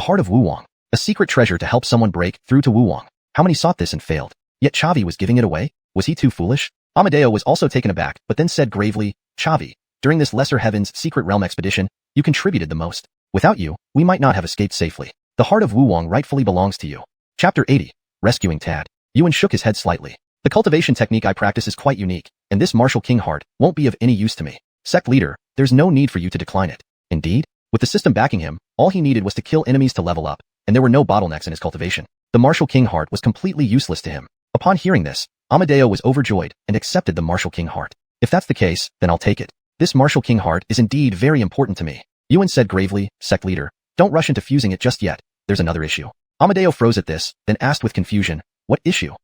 heart of Wu Wang, a secret treasure to help someone break through to Wu Wang. How many sought this and failed? Yet Chavi was giving it away? Was he too foolish? Amadeo was also taken aback, but then said gravely, Chavi, during this Lesser Heavens Secret Realm expedition, you contributed the most. Without you, we might not have escaped safely. The heart of Wu Wang rightfully belongs to you. Chapter 80. Rescuing Tad. Yuan shook his head slightly. The cultivation technique I practice is quite unique, and this Martial King heart won't be of any use to me. Sect leader, there's no need for you to decline it. Indeed? With the system backing him, all he needed was to kill enemies to level up, and there were no bottlenecks in his cultivation. The Martial King heart was completely useless to him. Upon hearing this, Amadeo was overjoyed and accepted the Martial King heart. If that's the case, then I'll take it. This Martial King heart is indeed very important to me. Yuan said gravely, Sect leader, don't rush into fusing it just yet. There's another issue. Amadeo froze at this, then asked with confusion, what issue?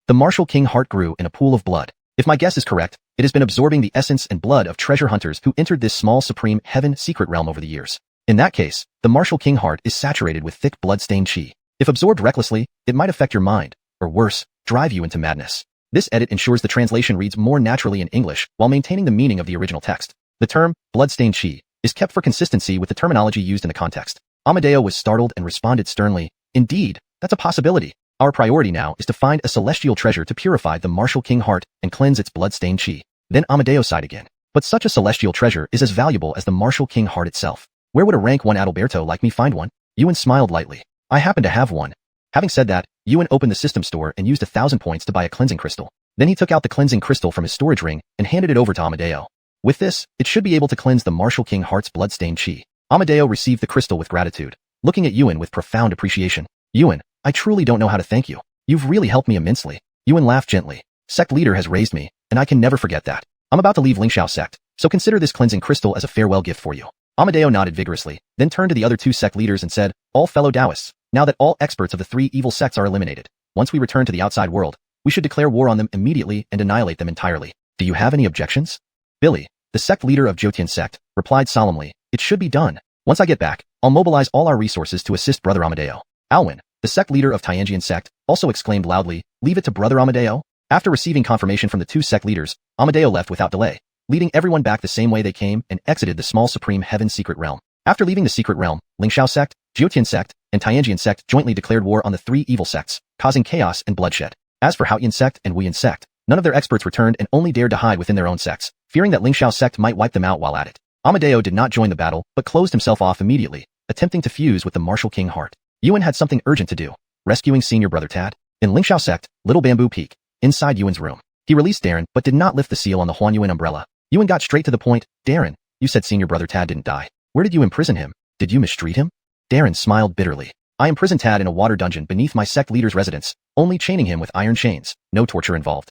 The Martial King heart grew in a pool of blood. If my guess is correct, it has been absorbing the essence and blood of treasure hunters who entered this small supreme heaven secret realm over the years. In that case, the Martial King heart is saturated with thick blood-stained chi. If absorbed recklessly, it might affect your mind, or worse, drive you into madness. This edit ensures the translation reads more naturally in English while maintaining the meaning of the original text. The term, blood-stained chi, is kept for consistency with the terminology used in the context. Amadeo was startled and responded sternly, indeed, that's a possibility. Our priority now is to find a celestial treasure to purify the Martial King heart and cleanse its blood-stained chi. Then Amadeo sighed again. But such a celestial treasure is as valuable as the Martial King heart itself. Where would a rank 1 Adalberto like me find one? Yuan smiled lightly. I happen to have one. Having said that, Yuan opened the system store and used 1,000 points to buy a cleansing crystal. Then he took out the cleansing crystal from his storage ring and handed it over to Amadeo. With this, it should be able to cleanse the Martial King heart's blood-stained chi. Amadeo received the crystal with gratitude, looking at Yuan with profound appreciation. Yuan, I truly don't know how to thank you. You've really helped me immensely. Yuan laughed gently. Sect leader has raised me, and I can never forget that. I'm about to leave Xianxia sect, so consider this cleansing crystal as a farewell gift for you. Amadeo nodded vigorously, then turned to the other 2 sect leaders and said, all fellow Taoists, now that all experts of the 3 evil sects are eliminated, once we return to the outside world, we should declare war on them immediately and annihilate them entirely. Do you have any objections? Billy, the sect leader of Jotian sect, replied solemnly, it should be done. Once I get back, I'll mobilize all our resources to assist Brother Amadeo. Alwyn, the sect leader of Tianjian sect, also exclaimed loudly, leave it to Brother Amadeo? After receiving confirmation from the 2 sect leaders, Amadeo left without delay, leading everyone back the same way they came and exited the small supreme heaven secret realm. After leaving the secret realm, Xianxia sect, Jotian sect, and Tianjian sect jointly declared war on the 3 evil sects, causing chaos and bloodshed. As for Haoyan sect and Wuyan sect, none of their experts returned and only dared to hide within their own sects, fearing that Xianxia sect might wipe them out while at it. Amadeo did not join the battle, but closed himself off immediately, attempting to fuse with the Martial King heart. Yuan had something urgent to do, rescuing senior brother Tad. In Xianxia sect, Little Bamboo Peak, inside Yuan's room. He released Darren but did not lift the seal on the Xuanhuan umbrella. Yuan got straight to the point. Darren, you said senior brother Tad didn't die. Where did you imprison him? Did you mistreat him? Darren smiled bitterly. I imprisoned Tad in a water dungeon beneath my sect leader's residence, only chaining him with iron chains, no torture involved.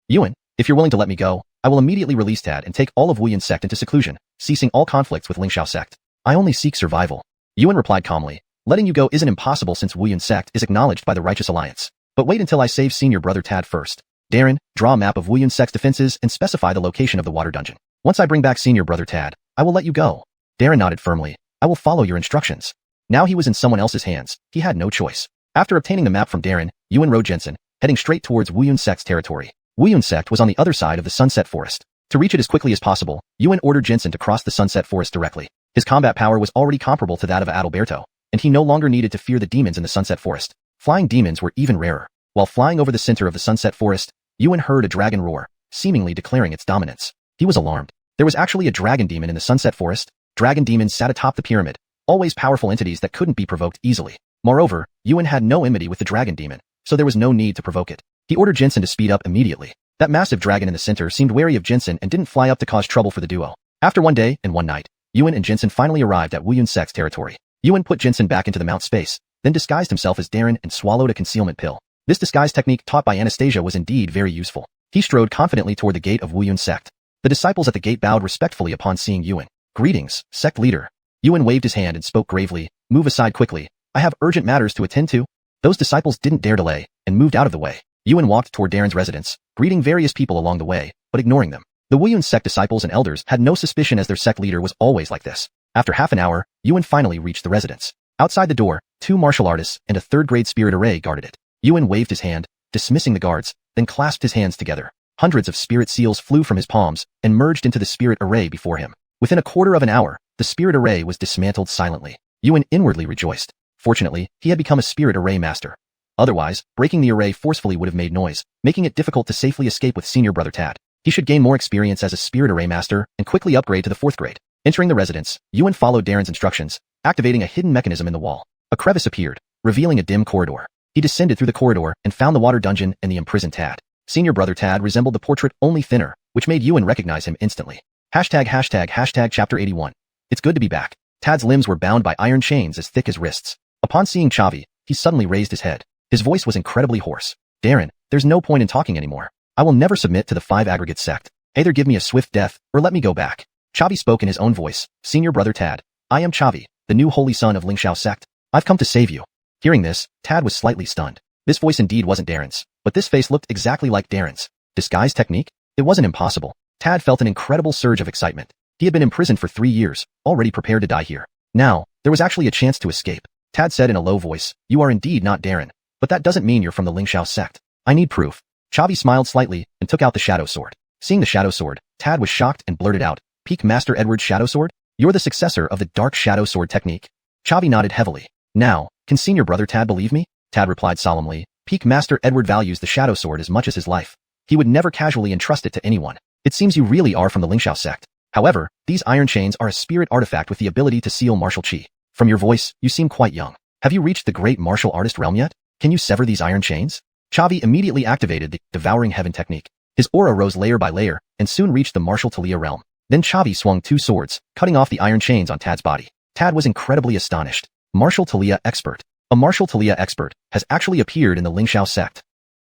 Yuan, if you're willing to let me go, I will immediately release Tad and take all of Wuyan sect into seclusion, ceasing all conflicts with Xianxia sect. I only seek survival. Yuan replied calmly. Letting you go isn't impossible since Wuyan sect is acknowledged by the Righteous Alliance. But wait until I save senior brother Tad first. Darren, draw a map of Wuyan sect's defenses and specify the location of the water dungeon. Once I bring back senior brother Tad, I will let you go. Darren nodded firmly. I will follow your instructions. Now he was in someone else's hands. He had no choice. After obtaining the map from Darren, Yuan rode Jensen, heading straight towards Wuyan sect's territory. Wuyan sect was on the other side of the Sunset Forest. To reach it as quickly as possible, Yuan ordered Jensen to cross the Sunset Forest directly. His combat power was already comparable to that of Adalberto, and he no longer needed to fear the demons in the Sunset Forest. Flying demons were even rarer. While flying over the center of the Sunset Forest, Yuan heard a dragon roar, seemingly declaring its dominance. He was alarmed. There was actually a dragon demon in the Sunset Forest. Dragon demons sat atop the pyramid, always powerful entities that couldn't be provoked easily. Moreover, Yuan had no enmity with the dragon demon, so there was no need to provoke it. He ordered Jinsen to speed up immediately. That massive dragon in the center seemed wary of Jinsen and didn't fly up to cause trouble for the duo. After one day and one night, Yuan and Jinsen finally arrived at Wu Yunsek's territory. Yuan put Jinsen back into the mount space, then disguised himself as Darren and swallowed a concealment pill. This disguise technique taught by Anastasia was indeed very useful. He strode confidently toward the gate of Wu Yun sect. The disciples at the gate bowed respectfully upon seeing Yuan. Greetings, sect leader. Yuan waved his hand and spoke gravely. Move aside quickly. I have urgent matters to attend to. Those disciples didn't dare delay and moved out of the way. Yuan walked toward Darren's residence, greeting various people along the way, but ignoring them. The Wu Yun sect disciples and elders had no suspicion as their sect leader was always like this. After half an hour, Yuan finally reached the residence. Outside the door, 2 martial artists and a third-grade spirit array guarded it. Yuan waved his hand, dismissing the guards, then clasped his hands together. Hundreds of spirit seals flew from his palms and merged into the spirit array before him. Within a quarter of an hour, the spirit array was dismantled silently. Yuan inwardly rejoiced. Fortunately, he had become a spirit array master. Otherwise, breaking the array forcefully would have made noise, making it difficult to safely escape with senior brother Tad. He should gain more experience as a spirit array master and quickly upgrade to the 4th grade. Entering the residence, Yuan followed Darren's instructions, activating a hidden mechanism in the wall. A crevice appeared, revealing a dim corridor. He descended through the corridor and found the water dungeon and the imprisoned Tad. Senior brother Tad resembled the portrait, only thinner, which made Yuan recognize him instantly. ##### Chapter 81. It's good to be back. Tad's limbs were bound by iron chains as thick as wrists. Upon seeing Chavi, he suddenly raised his head. His voice was incredibly hoarse. Darren, there's no point in talking anymore. I will never submit to the 5 aggregate sect. Either give me a swift death, or let me go back. Chavi spoke in his own voice. Senior brother Tad, I am Chavi, the new holy son of Lingxiao sect. I've come to save you. Hearing this, Tad was slightly stunned. This voice indeed wasn't Darren's, but this face looked exactly like Darren's. Disguise technique? It wasn't impossible. Tad felt an incredible surge of excitement. He had been imprisoned for 3 years, already prepared to die here. Now, there was actually a chance to escape. Tad said in a low voice, you are indeed not Darren, but that doesn't mean you're from the Lingxiao sect. I need proof. Chavi smiled slightly and took out the shadow sword. Seeing the shadow sword, Tad was shocked and blurted out, Peak Master Edward's shadow sword? You're the successor of the dark shadow sword technique. Chavi nodded heavily. Now, can senior brother Tad believe me? Tad replied solemnly, Peak Master Edward values the shadow sword as much as his life. He would never casually entrust it to anyone. It seems you really are from the Lingxiao sect. However, these iron chains are a spirit artifact with the ability to seal martial chi. From your voice, you seem quite young. Have you reached the great martial artist realm yet? Can you sever these iron chains? Chavi immediately activated the devouring heaven technique. His aura rose layer by layer and soon reached the martial Talia realm. Then Chavi swung 2 swords, cutting off the iron chains on Tad's body. Tad was incredibly astonished. Martial Talia expert. A martial Talia expert has actually appeared in the Lingxiao sect.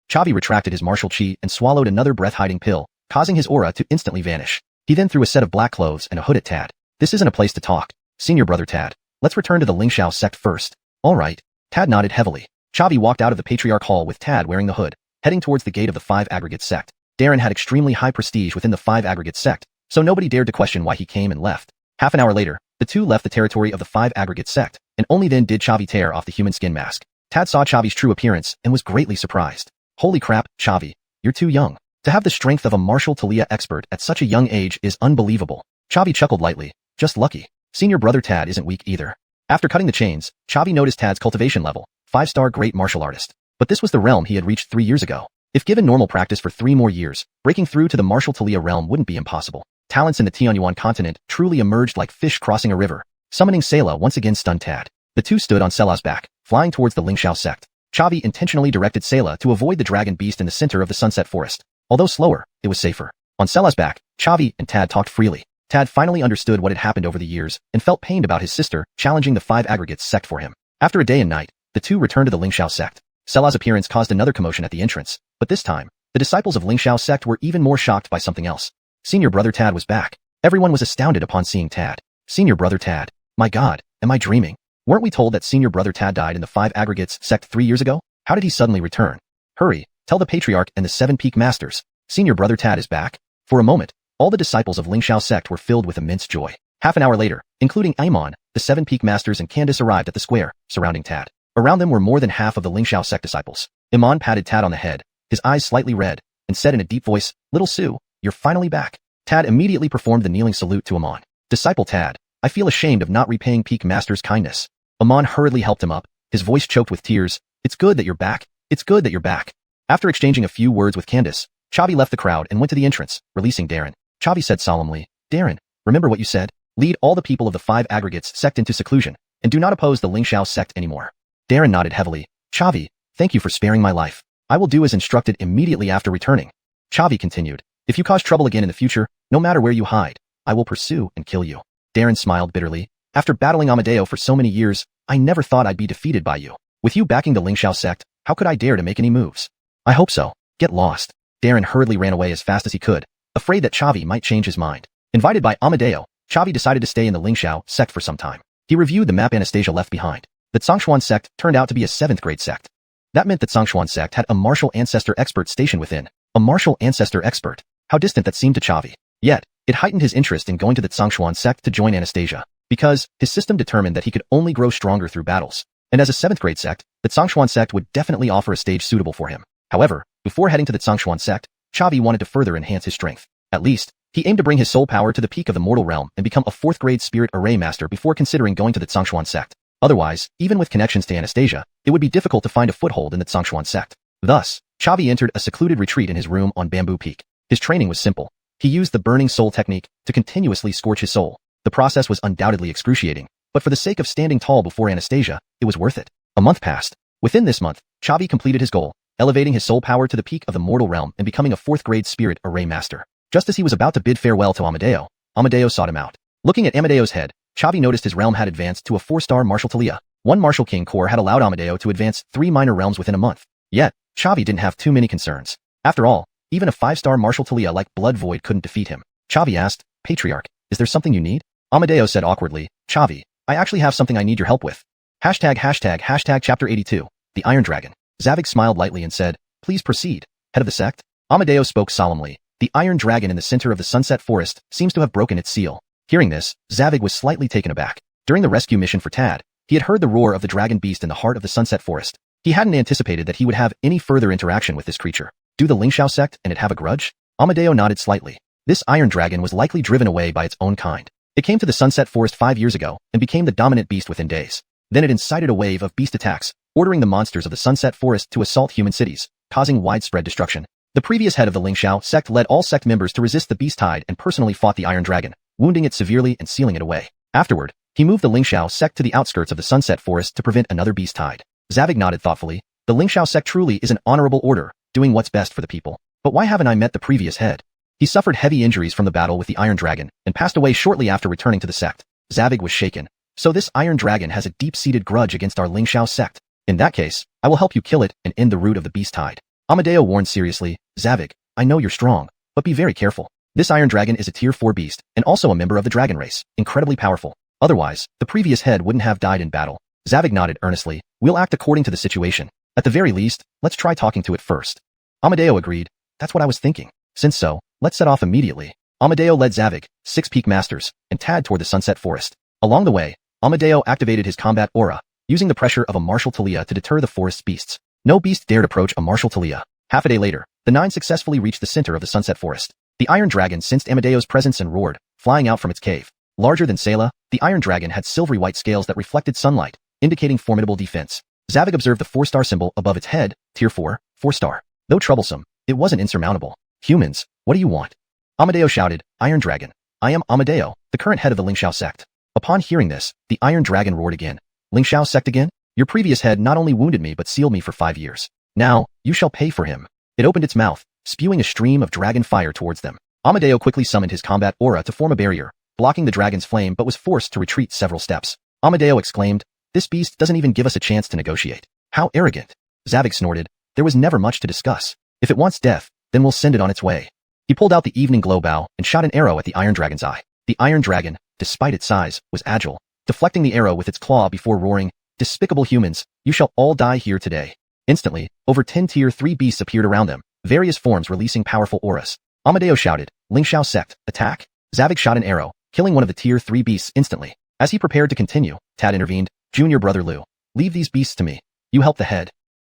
Chavi retracted his martial chi and swallowed another breath-hiding pill, causing his aura to instantly vanish. He then threw a set of black clothes and a hood at Tad. This isn't a place to talk. Senior brother Tad, let's return to the Lingxiao sect first. All right. Tad nodded heavily. Chavi walked out of the Patriarch Hall with Tad wearing the hood, heading towards the gate of the 5 aggregate sect. Darren had extremely high prestige within the 5 aggregate sect, so nobody dared to question why he came and left. Half an hour later, the two left the territory of the 5 aggregate sect, and only then did Chavi tear off the human skin mask. Tad saw Chavi's true appearance and was greatly surprised. Holy crap, Chavi, you're too young. To have the strength of a martial Talia expert at such a young age is unbelievable. Chavi chuckled lightly. Just lucky. Senior brother Tad isn't weak either. After cutting the chains, Chavi noticed Tad's cultivation level, 5-star great martial artist. But this was the realm he had reached 3 years ago. If given normal practice for 3 more years, breaking through to the martial Talia realm wouldn't be impossible. Talents in the Xuanhuan continent truly emerged like fish crossing a river. Summoning Sela once again stunned Tad. The two stood on Sela's back, flying towards the Lingxiao sect. Chavi intentionally directed Sela to avoid the dragon beast in the center of the sunset forest. Although slower, it was safer. On Sela's back, Chavi and Tad talked freely. Tad finally understood what had happened over the years and felt pained about his sister challenging the 5 aggregates sect for him. After a day and night, the two returned to the Lingxiao sect. Sela's appearance caused another commotion at the entrance, but this time, the disciples of Lingxiao sect were even more shocked by something else. Senior brother Tad was back. Everyone was astounded upon seeing Tad. Senior brother Tad. My god, am I dreaming? Weren't we told that senior brother Tad died in the 5 aggregates sect 3 years ago? How did he suddenly return? Hurry, tell the Patriarch and the 7 peak masters. Senior brother Tad is back. For a moment, all the disciples of Lingxiao sect were filled with immense joy. Half an hour later, including Aimon, the 7 peak masters and Candace arrived at the square, surrounding Tad. Around them were more than half of the Lingxiao sect disciples. Iman patted Tad on the head, his eyes slightly red, and said in a deep voice, Little Sue, you're finally back. Tad immediately performed the kneeling salute to Iman. Disciple Tad, I feel ashamed of not repaying peak master's kindness. Iman hurriedly helped him up, his voice choked with tears. It's good that you're back. It's good that you're back. After exchanging a few words with Candace, Chavi left the crowd and went to the entrance, releasing Darren. Chavi said solemnly, Darren, remember what you said? Lead all the people of the 5 aggregates sect into seclusion, and do not oppose the Lingxiao sect anymore. Darren nodded heavily. Chavi, thank you for sparing my life. I will do as instructed immediately after returning. Chavi continued. If you cause trouble again in the future, no matter where you hide, I will pursue and kill you. Darren smiled bitterly. After battling Amadeo for so many years, I never thought I'd be defeated by you. With you backing the Lingxiao sect, how could I dare to make any moves? I hope so. Get lost. Darren hurriedly ran away as fast as he could, afraid that Chavi might change his mind. Invited by Amadeo, Chavi decided to stay in the Lingxiao sect for some time. He reviewed the map Anastasia left behind. The Xuanhuan sect turned out to be a 7th grade sect. That meant that Xuanhuan sect had a martial ancestor expert stationed within. A martial ancestor expert. How distant that seemed to Chavi. Yet, it heightened his interest in going to the Xuanhuan sect to join Anastasia, because his system determined that he could only grow stronger through battles. And as a 7th grade sect, the Xuanhuan sect would definitely offer a stage suitable for him. However, before heading to the Xuanhuan sect, Chavi wanted to further enhance his strength. At least, he aimed to bring his soul power to the peak of the mortal realm and become a 4th grade spirit array master before considering going to the Xuanhuan sect. Otherwise, even with connections to Anastasia, it would be difficult to find a foothold in the Xuanhuan sect. Thus, Chavi entered a secluded retreat in his room on Bamboo Peak. His training was simple. He used the burning soul technique to continuously scorch his soul. The process was undoubtedly excruciating, but for the sake of standing tall before Anastasia, it was worth it. A month passed. Within this month, Chavi completed his goal, elevating his soul power to the peak of the mortal realm and becoming a 4th grade spirit array master. Just as he was about to bid farewell to Amadeo, Amadeo sought him out. Looking at Amadeo's head, Chavi noticed his realm had advanced to a 4-star martial Talia. 1 martial king core had allowed Amadeo to advance 3 minor realms within a month. Yet, Chavi didn't have too many concerns. After all, even a 5-star martial Talia like Blood Void couldn't defeat him. Chavi asked, Patriarch, is there something you need? Amadeo said awkwardly, Chavi, I actually have something I need your help with. ####Chapter 82, The Iron Dragon. Zavig smiled lightly and said, please proceed, head of the sect. Amadeo spoke solemnly. The Iron Dragon in the center of the Sunset Forest seems to have broken its seal. Hearing this, Zavig was slightly taken aback. During the rescue mission for Tad, he had heard the roar of the dragon beast in the heart of the Sunset Forest. He hadn't anticipated that he would have any further interaction with this creature. Do the Lingxiao sect and it have a grudge? Amadeo nodded slightly. This Iron Dragon was likely driven away by its own kind. It came to the Sunset Forest 5 years ago and became the dominant beast within days. Then it incited a wave of beast attacks, ordering the monsters of the Sunset Forest to assault human cities, causing widespread destruction. The previous head of the Lingxiao sect led all sect members to resist the beast tide and personally fought the Iron Dragon, wounding it severely and sealing it away. Afterward, he moved the Lingxiao sect to the outskirts of the Sunset Forest to prevent another beast tide. Zavig nodded thoughtfully. The Lingxiao sect truly is an honorable order, doing what's best for the people. But why haven't I met the previous head? He suffered heavy injuries from the battle with the Iron Dragon and passed away shortly after returning to the sect. Zavig was shaken. So this Iron Dragon has a deep-seated grudge against our Lingxiao sect. In that case, I will help you kill it and end the root of the beast tide. Amadeo warned seriously, Zavig, I know you're strong, but be very careful. This Iron Dragon is a tier 4 beast and also a member of the dragon race, incredibly powerful. Otherwise, the previous head wouldn't have died in battle. Zavig nodded earnestly. We'll act according to the situation. At the very least, let's try talking to it first. Amadeo agreed. That's what I was thinking. Since so, let's set off immediately. Amadeo led Zavig, 6 peak masters, and Tad toward the Sunset Forest. Along the way, Amadeo activated his combat aura, using the pressure of a martial Talia to deter the forest's beasts. No beast dared approach a martial Talia. Half a day later, the 9 successfully reached the center of the Sunset Forest. The Iron Dragon sensed Amadeo's presence and roared, flying out from its cave. Larger than Sayla, the Iron Dragon had silvery white scales that reflected sunlight, indicating formidable defense. Zavig observed the 4-star symbol above its head, tier 4, 4-star. Though troublesome, it wasn't insurmountable. Humans, what do you want? Amadeo shouted, Iron Dragon. I am Amadeo, the current head of the Lingxiao sect. Upon hearing this, the Iron Dragon roared again. Lingxiao sect again? Your previous head not only wounded me but sealed me for 5 years. Now, you shall pay for him. It opened its mouth, spewing a stream of dragon fire towards them. Amadeo quickly summoned his combat aura to form a barrier, blocking the dragon's flame but was forced to retreat several steps. Amadeo exclaimed, this beast doesn't even give us a chance to negotiate. How arrogant. Zavig snorted, there was never much to discuss. If it wants death, then we'll send it on its way. He pulled out the evening glow bow and shot an arrow at the Iron Dragon's eye. The Iron Dragon, despite its size, was agile, deflecting the arrow with its claw before roaring, despicable humans, you shall all die here today. Instantly, over 10 tier 3 beasts appeared around them, various forms releasing powerful auras. Amadeo shouted, Lingxiao sect, attack. Zavig shot an arrow, killing one of the tier 3 beasts instantly. As he prepared to continue, Tad intervened, Junior brother Liu, leave these beasts to me. You help the head.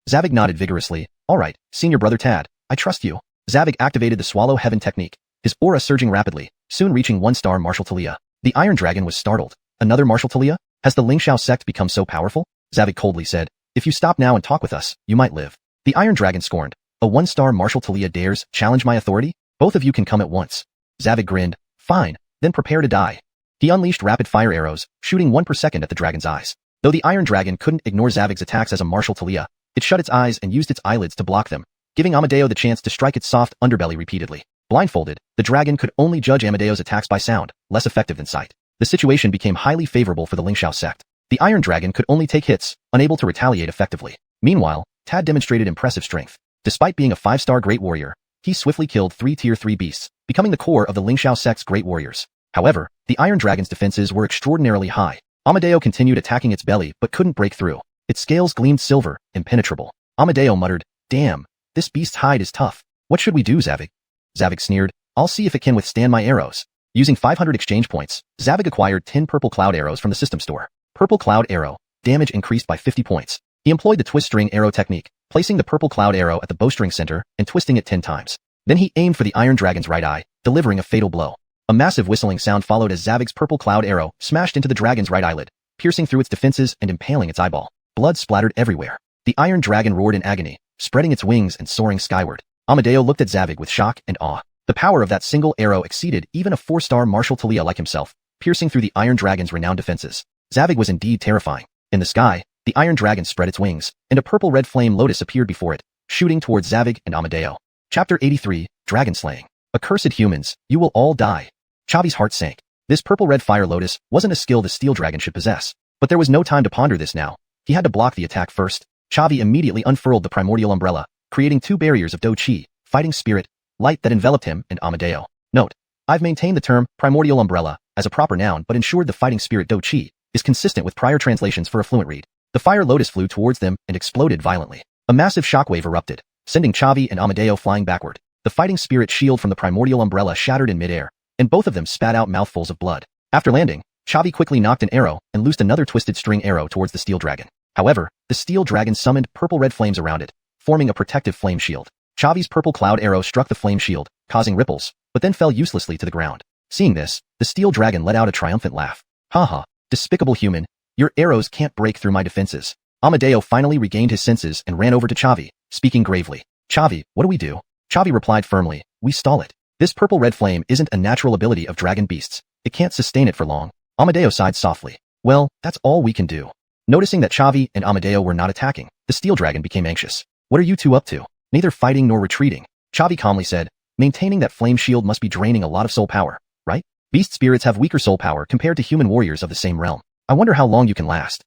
Zavig nodded vigorously, alright, senior brother Tad, I trust you. Zavig activated the Swallow Heaven technique, his aura surging rapidly, soon reaching 1-star martial Talia. The Iron Dragon was startled. Another martial Talia? Has the Lingxiao sect become so powerful? Zavig coldly said, if you stop now and talk with us, you might live. The Iron Dragon scorned, a 1-star martial Talia dares challenge my authority? Both of you can come at once. Zavig grinned, fine, then prepare to die. He unleashed rapid fire arrows, shooting 1 per second at the dragon's eyes. Though the Iron Dragon couldn't ignore Zavig's attacks as a martial Talia, it shut its eyes and used its eyelids to block them, giving Amadeo the chance to strike its soft underbelly repeatedly. Blindfolded, the dragon could only judge Amadeo's attacks by sound, less effective than sight. The situation became highly favorable for the Lingxiao sect. The Iron Dragon could only take hits, unable to retaliate effectively. Meanwhile, Tad demonstrated impressive strength. Despite being a 5-star great warrior, he swiftly killed 3 tier 3 beasts, becoming the core of the Lingxiao sect's great warriors. However, the Iron Dragon's defenses were extraordinarily high. Amadeo continued attacking its belly but couldn't break through. Its scales gleamed silver, impenetrable. Amadeo muttered, "Damn, this beast's hide is tough. What should we do, Zavig?" Zavig sneered, "I'll see if it can withstand my arrows." Using 500 exchange points, Zavig acquired 10 purple cloud arrows from the system store. Purple cloud arrow, damage increased by 50 points. He employed the twist string arrow technique, placing the purple cloud arrow at the bowstring center and twisting it 10 times. Then he aimed for the Iron Dragon's right eye, delivering a fatal blow. A massive whistling sound followed as Zavig's purple cloud arrow smashed into the dragon's right eyelid, piercing through its defenses and impaling its eyeball. Blood splattered everywhere. The Iron Dragon roared in agony, spreading its wings and soaring skyward. Amadeo looked at Zavig with shock and awe. The power of that single arrow exceeded even a 4-star martial Talia like himself, piercing through the Iron Dragon's renowned defenses. Zavig was indeed terrifying. In the sky, the Iron Dragon spread its wings, and a purple-red flame lotus appeared before it, shooting towards Zavig and Amadeo. Chapter 83, Dragon Slaying. Accursed humans, you will all die. Chavi's heart sank. This purple-red fire lotus wasn't a skill the steel dragon should possess. But there was no time to ponder this now. He had to block the attack first. Chavi immediately unfurled the primordial umbrella, creating 2 barriers of Do-Chi, fighting spirit, light that enveloped him and Amadeo. Note: I've maintained the term primordial umbrella as a proper noun but ensured the fighting spirit Do-Chi is consistent with prior translations for a fluent read. The fire lotus flew towards them and exploded violently. A massive shockwave erupted, sending Chavi and Amadeo flying backward. The fighting spirit shield from the primordial umbrella shattered in midair, and both of them spat out mouthfuls of blood. After landing, Chavi quickly knocked an arrow and loosed another twisted string arrow towards the steel dragon. However, the steel dragon summoned purple-red flames around it, forming a protective flame shield. Chavi's purple cloud arrow struck the flame shield, causing ripples, but then fell uselessly to the ground. Seeing this, the steel dragon let out a triumphant laugh. "Haha, despicable human, your arrows can't break through my defenses." Amadeo finally regained his senses and ran over to Chavi, speaking gravely. "Chavi, what do we do?" Chavi replied firmly, "We stall it. This purple-red flame isn't a natural ability of dragon beasts. It can't sustain it for long." Amadeo sighed softly. "Well, that's all we can do." Noticing that Chavi and Amadeo were not attacking, the steel dragon became anxious. "What are you two up to?" "Neither fighting nor retreating." Chavi calmly said, "Maintaining that flame shield must be draining a lot of soul power, right? Beast spirits have weaker soul power compared to human warriors of the same realm. I wonder how long you can last."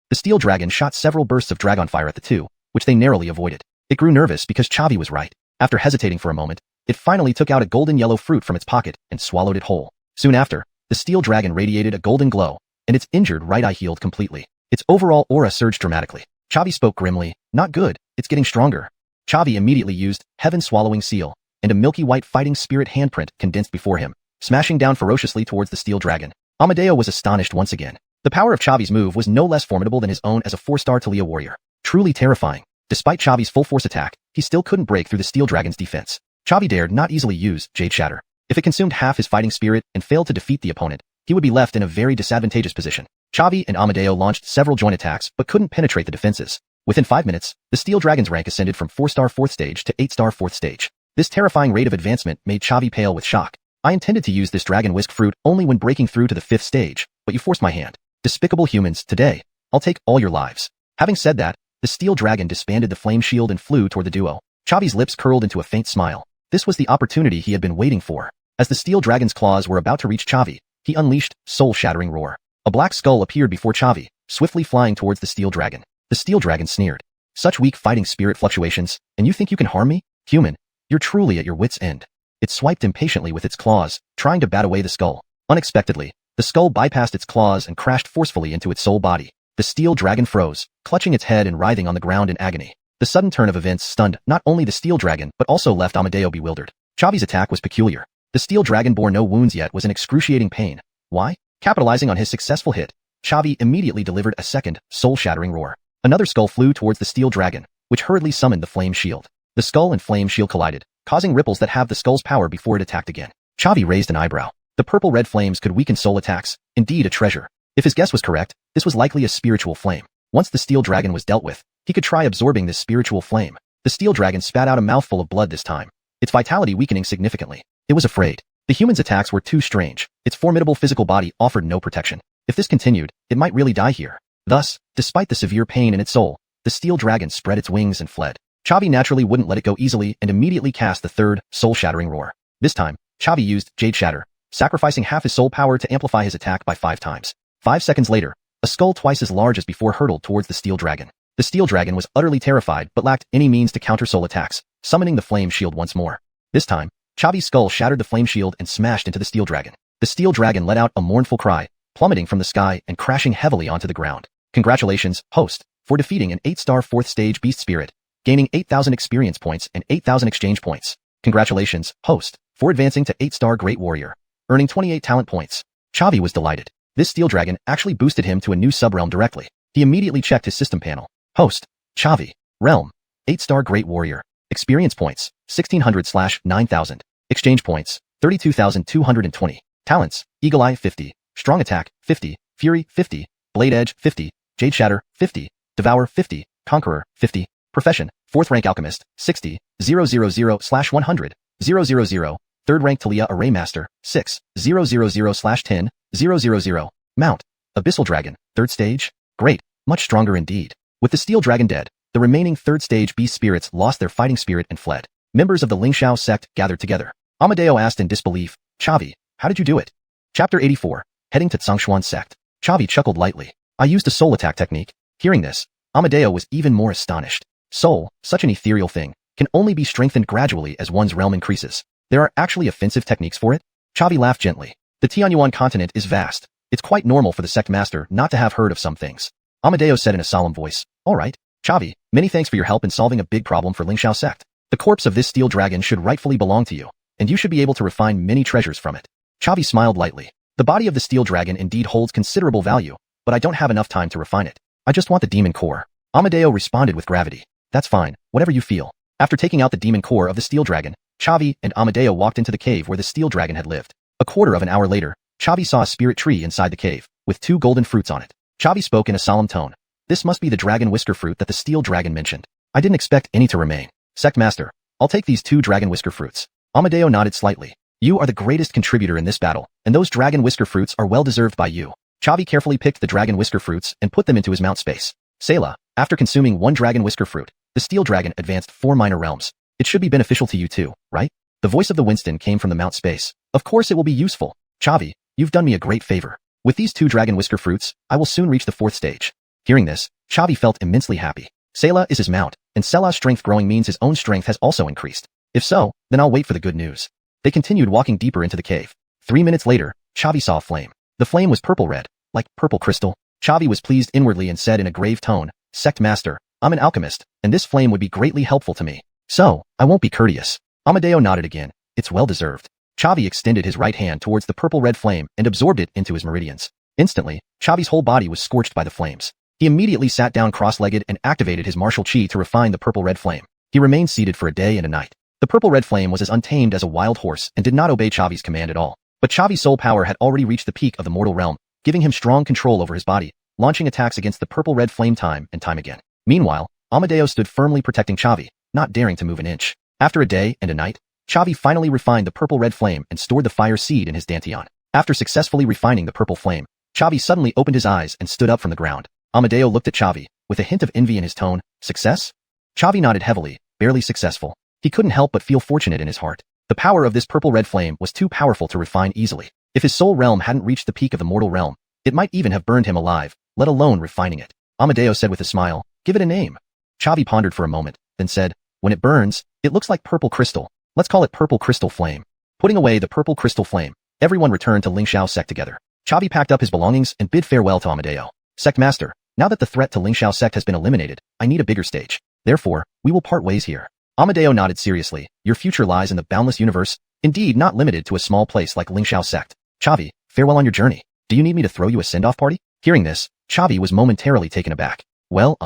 The steel dragon shot several bursts of dragon fire at the two, which they narrowly avoided. It grew nervous because Chavi was right. After hesitating for a moment, it finally took out a golden yellow fruit from its pocket and swallowed it whole. Soon after, the steel dragon radiated a golden glow, and its injured right eye healed completely. Its overall aura surged dramatically. Chavi spoke grimly, "Not good, it's getting stronger." Chavi immediately used Heaven-Swallowing Seal, and a milky white fighting spirit handprint condensed before him, smashing down ferociously towards the steel dragon. Amadeo was astonished once again. The power of Chavi's move was no less formidable than his own as a 4-star Talia warrior. Truly terrifying. Despite Chavi's full force attack, he still couldn't break through the steel dragon's defense. Chavi dared not easily use Jade Shatter. If it consumed half his fighting spirit and failed to defeat the opponent, he would be left in a very disadvantageous position. Chavi and Amadeo launched several joint attacks but couldn't penetrate the defenses. Within 5 minutes, the steel dragon's rank ascended from 4-star 4th stage to 8-star 4th stage. This terrifying rate of advancement made Chavi pale with shock. "I intended to use this dragon whisk fruit only when breaking through to the 5th stage, but you forced my hand. Despicable humans, today, I'll take all your lives." Having said that, the steel dragon disbanded the flame shield and flew toward the duo. Chavi's lips curled into a faint smile. This was the opportunity he had been waiting for. As the steel dragon's claws were about to reach Chavi, he unleashed soul-shattering roar. A black skull appeared before Chavi, swiftly flying towards the steel dragon. The steel dragon sneered. "Such weak fighting spirit fluctuations, and you think you can harm me? Human, you're truly at your wit's end." It swiped impatiently with its claws, trying to bat away the skull. Unexpectedly, the skull bypassed its claws and crashed forcefully into its soul body. The steel dragon froze, clutching its head and writhing on the ground in agony. The sudden turn of events stunned not only the steel dragon but also left Amadeo bewildered. Chavi's attack was peculiar. The steel dragon bore no wounds yet was in excruciating pain. Why? Capitalizing on his successful hit, Chavi immediately delivered a second, soul-shattering roar. Another skull flew towards the steel dragon, which hurriedly summoned the flame shield. The skull and flame shield collided, causing ripples that halved the skull's power before it attacked again. Chavi raised an eyebrow. The purple-red flames could weaken soul attacks, indeed a treasure. If his guess was correct, this was likely a spiritual flame. Once the steel dragon was dealt with, he could try absorbing this spiritual flame. The steel dragon spat out a mouthful of blood this time, its vitality weakening significantly. It was afraid. The human's attacks were too strange. Its formidable physical body offered no protection. If this continued, it might really die here. Thus, despite the severe pain in its soul, the steel dragon spread its wings and fled. Chavi naturally wouldn't let it go easily and immediately cast the third, soul-shattering roar. This time, Chavi used Jade Shatter, sacrificing half his soul power to amplify his attack by 5 times. 5 seconds later, a skull twice as large as before hurtled towards the steel dragon. The steel dragon was utterly terrified but lacked any means to counter soul attacks, summoning the flame shield once more. This time, Chavi's skull shattered the flame shield and smashed into the steel dragon. The steel dragon let out a mournful cry, plummeting from the sky and crashing heavily onto the ground. Congratulations, host, for defeating an 8-star 4th stage beast spirit, gaining 8,000 experience points and 8,000 exchange points. Congratulations, host, for advancing to 8-star great warrior, earning 28 talent points. Chavi was delighted. This steel dragon actually boosted him to a new subrealm directly. He immediately checked his system panel. Host, Chavi, realm, 8-star great warrior, experience points, 1,600/9,000, exchange points, 32,220, talents, Eagle Eye 50, strong attack 50, fury 50, blade edge 50, jade shatter 50, devour 50, conqueror 50, profession, 4th rank alchemist 60, 000/100, 000, 3rd rank Talia array master 6, 000/10, 000, mount, abyssal dragon, 3rd stage, great, much stronger indeed. With the steel dragon dead, the remaining 3rd stage beast spirits lost their fighting spirit and fled. Members of the Xianxia sect gathered together. Amadeo asked in disbelief, Chavi, how did you do it? Chapter 84, heading to Xuanhuan sect. Chavi chuckled lightly. I used a soul attack technique. Hearing this, Amadeo was even more astonished. Soul, such an ethereal thing, can only be strengthened gradually as one's realm increases. There are actually offensive techniques for it? Chavi laughed gently. The Xuanhuan continent is vast. It's quite normal for the sect master not to have heard of some things. Amadeo said in a solemn voice. All right, Chavi, many thanks for your help in solving a big problem for Xianxia sect. The corpse of this steel dragon should rightfully belong to you, and you should be able to refine many treasures from it. Chavi smiled lightly. The body of the steel dragon indeed holds considerable value, but I don't have enough time to refine it. I just want the demon core. Amadeo responded with gravity. That's fine, whatever you feel. After taking out the demon core of the steel dragon, Chavi and Amadeo walked into the cave where the steel dragon had lived. A quarter of an hour later, Chavi saw a spirit tree inside the cave, with 2 golden fruits on it. Chavi spoke in a solemn tone. This must be the dragon whisker fruit that the steel dragon mentioned. I didn't expect any to remain. Sect master, I'll take these 2 dragon whisker fruits. Amadeo nodded slightly. You are the greatest contributor in this battle, and those dragon whisker fruits are well deserved by you. Chavi carefully picked the dragon whisker fruits and put them into his mount space. Selah, after consuming 1 dragon whisker fruit, the steel dragon advanced 4 minor realms. It should be beneficial to you too, right? The voice of the Winston came from the mount space. Of course it will be useful. Chavi, you've done me a great favor. With these 2 dragon whisker fruits, I will soon reach the 4th stage. Hearing this, Chavi felt immensely happy. Selah is his mount, and Selah's strength growing means his own strength has also increased. If so, then I'll wait for the good news. They continued walking deeper into the cave. 3 minutes later, Chavi saw a flame. The flame was purple-red, like purple crystal. Chavi was pleased inwardly and said in a grave tone, Sect Master, I'm an alchemist, and this flame would be greatly helpful to me. So, I won't be courteous. Amadeo nodded again. It's well deserved. Chavi extended his right hand towards the purple-red flame and absorbed it into his meridians. Instantly, Chavi's whole body was scorched by the flames. He immediately sat down cross-legged and activated his martial chi to refine the purple-red flame. He remained seated for a day and a night. The purple-red flame was as untamed as a wild horse and did not obey Chavi's command at all. But Chavi's soul power had already reached the peak of the mortal realm, giving him strong control over his body, launching attacks against the purple-red flame time and time again. Meanwhile, Amadeo stood firmly protecting Chavi, not daring to move an inch. After a day and a night, Chavi finally refined the purple-red flame and stored the fire seed in his dantian. After successfully refining the purple flame, Chavi suddenly opened his eyes and stood up from the ground. Amadeo looked at Chavi, with a hint of envy in his tone. Success? Chavi nodded heavily, barely successful. He couldn't help but feel fortunate in his heart. The power of this purple-red flame was too powerful to refine easily. If his soul realm hadn't reached the peak of the mortal realm, it might even have burned him alive, let alone refining it. Amadeo said with a smile, give it a name. Chavi pondered for a moment, then said, when it burns, it looks like purple crystal. Let's call it purple crystal flame. Putting away the purple crystal flame, everyone returned to Xianxia sect together. Chavi packed up his belongings and bid farewell to Amadeo. Sect master, now that the threat to Xianxia sect has been eliminated, I need a bigger stage. Therefore, we will part ways here. Amadeo nodded seriously. Your future lies in the boundless universe, indeed not limited to a small place like Xianxia sect. Chavi, farewell on your journey. Do you need me to throw you a send-off party? Hearing this, Chavi was momentarily taken aback. Well,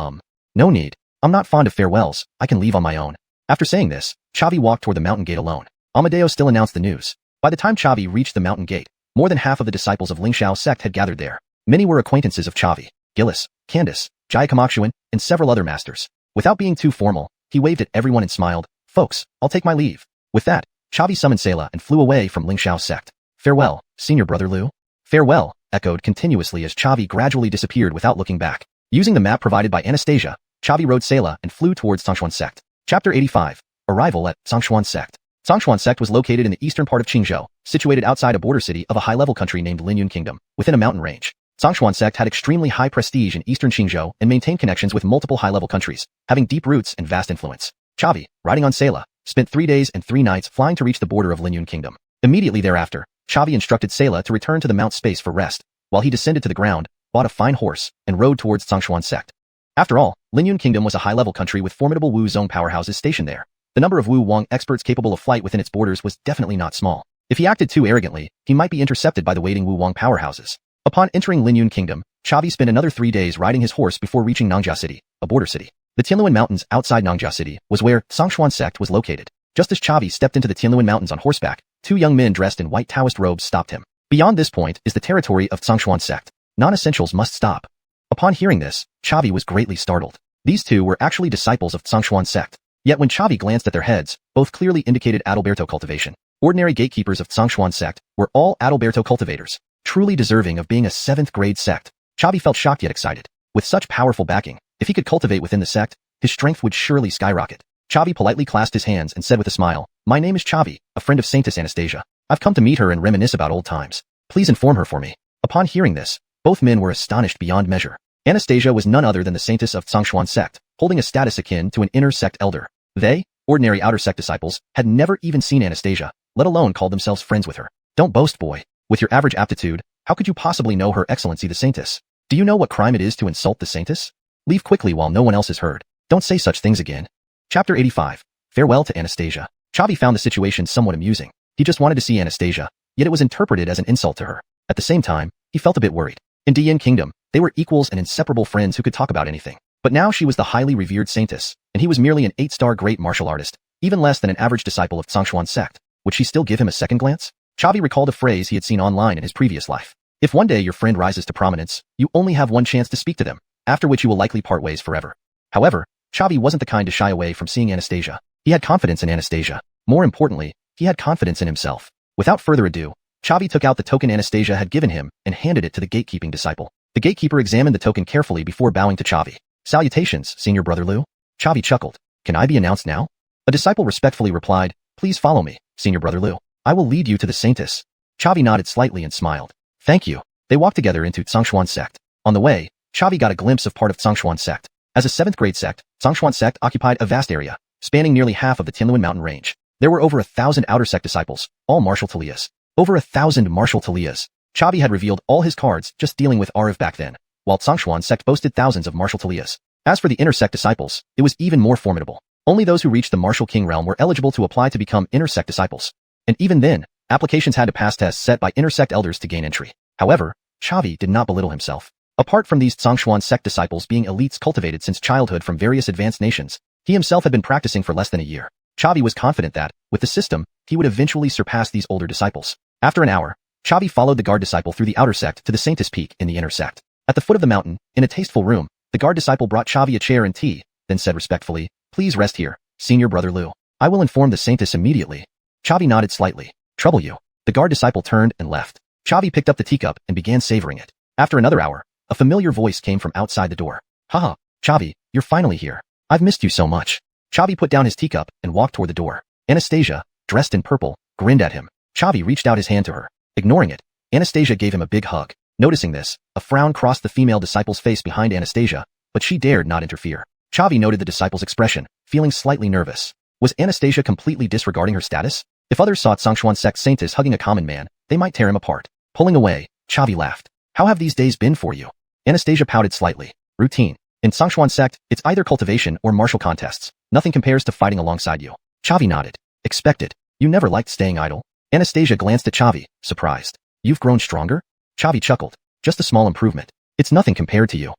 no need. I'm not fond of farewells. I can leave on my own. After saying this, Chavi walked toward the mountain gate alone. Amadeo still announced the news. By the time Chavi reached the mountain gate, more than half of the disciples of Xianxia sect had gathered there. Many were acquaintances of Chavi, Gillis, Candace, xuanhuan, and several other masters. Without being too formal, he waved at everyone and smiled. Folks, I'll take my leave. With that, Chavi summoned Selah and flew away from Xianxia sect. Farewell, senior brother Liu. Farewell, echoed continuously as Chavi gradually disappeared without looking back. Using the map provided by Anastasia, Chavi rode Sayla and flew towards Xuanhuan sect. Chapter 85. Arrival at Xuanhuan sect. Xuanhuan sect was located in the eastern part of Qingzhou, situated outside a border city of a high-level country named Linyun Kingdom, within a mountain range. Xuanhuan sect had extremely high prestige in eastern Qingzhou and maintained connections with multiple high-level countries, having deep roots and vast influence. Chavi, riding on Sayla, spent 3 days and 3 nights flying to reach the border of Linyun Kingdom. Immediately thereafter, Chavi instructed Sayla to return to the mount space for rest, while he descended to the ground, bought a fine horse, and rode towards Xuanhuan sect. After all, Linyun Kingdom was a high-level country with formidable Wu Zone powerhouses stationed there. The number of Wu Wang experts capable of flight within its borders was definitely not small. If he acted too arrogantly, he might be intercepted by the waiting Wu Wang powerhouses. Upon entering Linyun Kingdom, Chavi spent another 3 days riding his horse before reaching Xianxia City, a border city. The Tianluan Mountains outside Xianxia City was where Xuanhuan sect was located. Just as Chavi stepped into the Tianluan Mountains on horseback, 2 young men dressed in white Taoist robes stopped him. Beyond this point is the territory of Xuanhuan sect. Non-essentials must stop. Upon hearing this, Chavi was greatly startled. These 2 were actually disciples of Xuanhuan sect. Yet when Chavi glanced at their heads, both clearly indicated Adalberto cultivation. Ordinary gatekeepers of Xuanhuan sect were all Adalberto cultivators, truly deserving of being a 7th grade sect. Chavi felt shocked yet excited. With such powerful backing, if he could cultivate within the sect, his strength would surely skyrocket. Chavi politely clasped his hands and said with a smile, "My name is Chavi, a friend of Saintess Anastasia. I've come to meet her and reminisce about old times. Please inform her for me." Upon hearing this, both men were astonished beyond measure. Anastasia was none other than the Saintess of Xuanhuan sect, holding a status akin to an inner sect elder. They, ordinary outer sect disciples, had never even seen Anastasia, let alone called themselves friends with her. "Don't boast, boy. With your average aptitude, how could you possibly know Her Excellency the Saintess? Do you know what crime it is to insult the Saintess? Leave quickly while no one else is heard. Don't say such things again." Chapter 85. Farewell to Anastasia. Chavi found the situation somewhat amusing. He just wanted to see Anastasia, yet it was interpreted as an insult to her. At the same time, he felt a bit worried. In Diyin Kingdom, they were equals and inseparable friends who could talk about anything. But now she was the highly revered Saintess, and he was merely an 8-star great martial artist, even less than an average disciple of Xuanhuan sect. Would she still give him a second glance? Chavi recalled a phrase he had seen online in his previous life. If one day your friend rises to prominence, you only have one chance to speak to them, after which you will likely part ways forever. However, Chavi wasn't the kind to shy away from seeing Anastasia. He had confidence in Anastasia. More importantly, he had confidence in himself. Without further ado, Chavi took out the token Anastasia had given him and handed it to the gatekeeping disciple. The gatekeeper examined the token carefully before bowing to Chavi. "Salutations, Senior Brother Liu." Chavi chuckled. "Can I be announced now?" A disciple respectfully replied, "Please follow me, Senior Brother Liu. I will lead you to the Saintess." Chavi nodded slightly and smiled. "Thank you." They walked together into Xuanhuan sect. On the way, Chavi got a glimpse of part of Xuanhuan sect. As a 7th grade sect, Xuanhuan sect occupied a vast area, spanning nearly half of the Tianluan mountain range. There were over 1,000 outer sect disciples, all martial Taliyas. Over 1,000 martial Taliyas. Chavi had revealed all his cards just dealing with Ariv back then, while Xuanhuan sect boasted thousands of martial Taliyas. As for the inner sect disciples, it was even more formidable. Only those who reached the martial king realm were eligible to apply to become inner sect disciples. And even then, applications had to pass tests set by inner sect elders to gain entry. However, Chavi did not belittle himself. Apart from these Xuanhuan sect disciples being elites cultivated since childhood from various advanced nations, he himself had been practicing for less than a year. Chavi was confident that, with the system, he would eventually surpass these older disciples. After an hour, Chavi followed the guard disciple through the outer sect to the Saintess Peak in the inner sect. At the foot of the mountain, in a tasteful room, the guard disciple brought Chavi a chair and tea, then said respectfully, "Please rest here, Senior Brother Liu. I will inform the Saintess immediately." Chavi nodded slightly. "Trouble you." The guard disciple turned and left. Chavi picked up the teacup and began savoring it. After another hour, a familiar voice came from outside the door. "Haha, Chavi, you're finally here. I've missed you so much." Chavi put down his teacup and walked toward the door. Anastasia, dressed in purple, grinned at him. Chavi reached out his hand to her. Ignoring it, Anastasia gave him a big hug. Noticing this, a frown crossed the female disciple's face behind Anastasia, but she dared not interfere. Chavi noted the disciple's expression, feeling slightly nervous. Was Anastasia completely disregarding her status? If others saw Xuanhuan sect Saintess hugging a common man, they might tear him apart. Pulling away, Chavi laughed. "How have these days been for you?" Anastasia pouted slightly. "Routine. In Xuanhuan sect, it's either cultivation or martial contests. Nothing compares to fighting alongside you." Chavi nodded. "Expected. You never liked staying idle." Anastasia glanced at Chavi, surprised. "You've grown stronger?" Chavi chuckled. "Just a small improvement. It's nothing compared to you."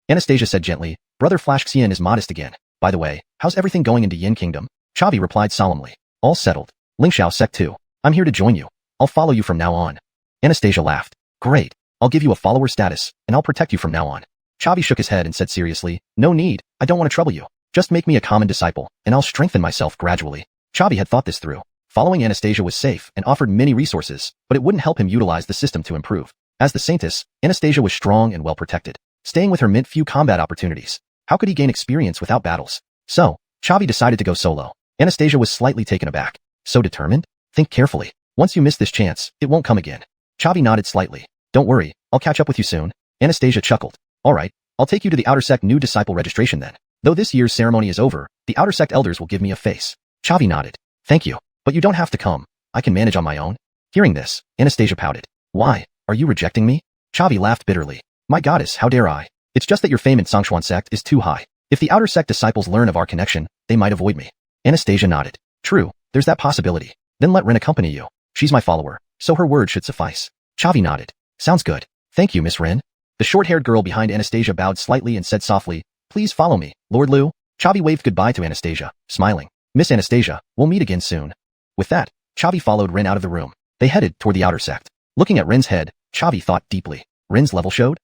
Anastasia said gently, "Brother Flash Xian is modest again. By the way, how's everything going in Diyin Kingdom?" Chavi replied solemnly. "All settled. Lingxiao sect 2. I'm here to join you. I'll follow you from now on." Anastasia laughed. "Great. I'll give you a follower status, and I'll protect you from now on." Chavi shook his head and said seriously, "No need. I don't want to trouble you. Just make me a common disciple, and I'll strengthen myself gradually." Chavi had thought this through. Following Anastasia was safe and offered many resources, but it wouldn't help him utilize the system to improve. As the Saintess, Anastasia was strong and well protected, staying with her meant few combat opportunities. How could he gain experience without battles? So, Chavi decided to go solo. Anastasia was slightly taken aback. So determined? Think carefully. Once you miss this chance, it won't come again. Chavi nodded slightly. Don't worry, I'll catch up with you soon. Anastasia chuckled. Alright, I'll take you to the Outer Sect new disciple registration then. Though this year's ceremony is over, the Outer Sect elders will give me a face. Chavi nodded. Thank you, but you don't have to come. I can manage on my own. Hearing this, Anastasia pouted. Why? Are you rejecting me? Chavi laughed bitterly. My goddess, how dare I? It's just that your fame in Xianxia sect is too high. If the Outer Sect disciples learn of our connection, they might avoid me. Anastasia nodded. True, there's that possibility. Then let Rin accompany you. She's my follower, so her word should suffice. Chavi nodded. Sounds good. Thank you, Miss Rin. The short-haired girl behind Anastasia bowed slightly and said softly, Please follow me, Lord Liu. Chavi waved goodbye to Anastasia, smiling. Miss Anastasia, we'll meet again soon. With that, Chavi followed Rin out of the room. They headed toward the Outer Sect. Looking at Rin's head, Chavi thought deeply. Rin's level showed?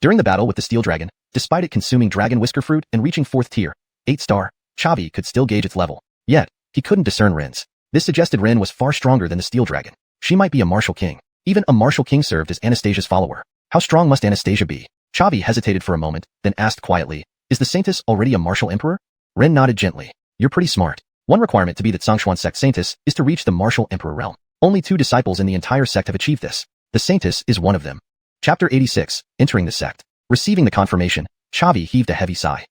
During the battle with the Steel Dragon, despite it consuming Dragon Whisker Fruit and reaching 4th tier, 8-star, Chavi could still gauge its level. Yet, he couldn't discern Rin's. This suggested Rin was far stronger than the Steel Dragon. She might be a martial king. Even a martial king served as Anastasia's follower. How strong must Anastasia be? Chavi hesitated for a moment, then asked quietly, Is the Saintess already a martial emperor? Rin nodded gently. You're pretty smart. One requirement to be the Xianxia sect Saintess is to reach the martial emperor realm. Only 2 disciples in the entire sect have achieved this. The Saintess is one of them. Chapter 86, Entering the Sect. Receiving the confirmation, Chavi heaved a heavy sigh.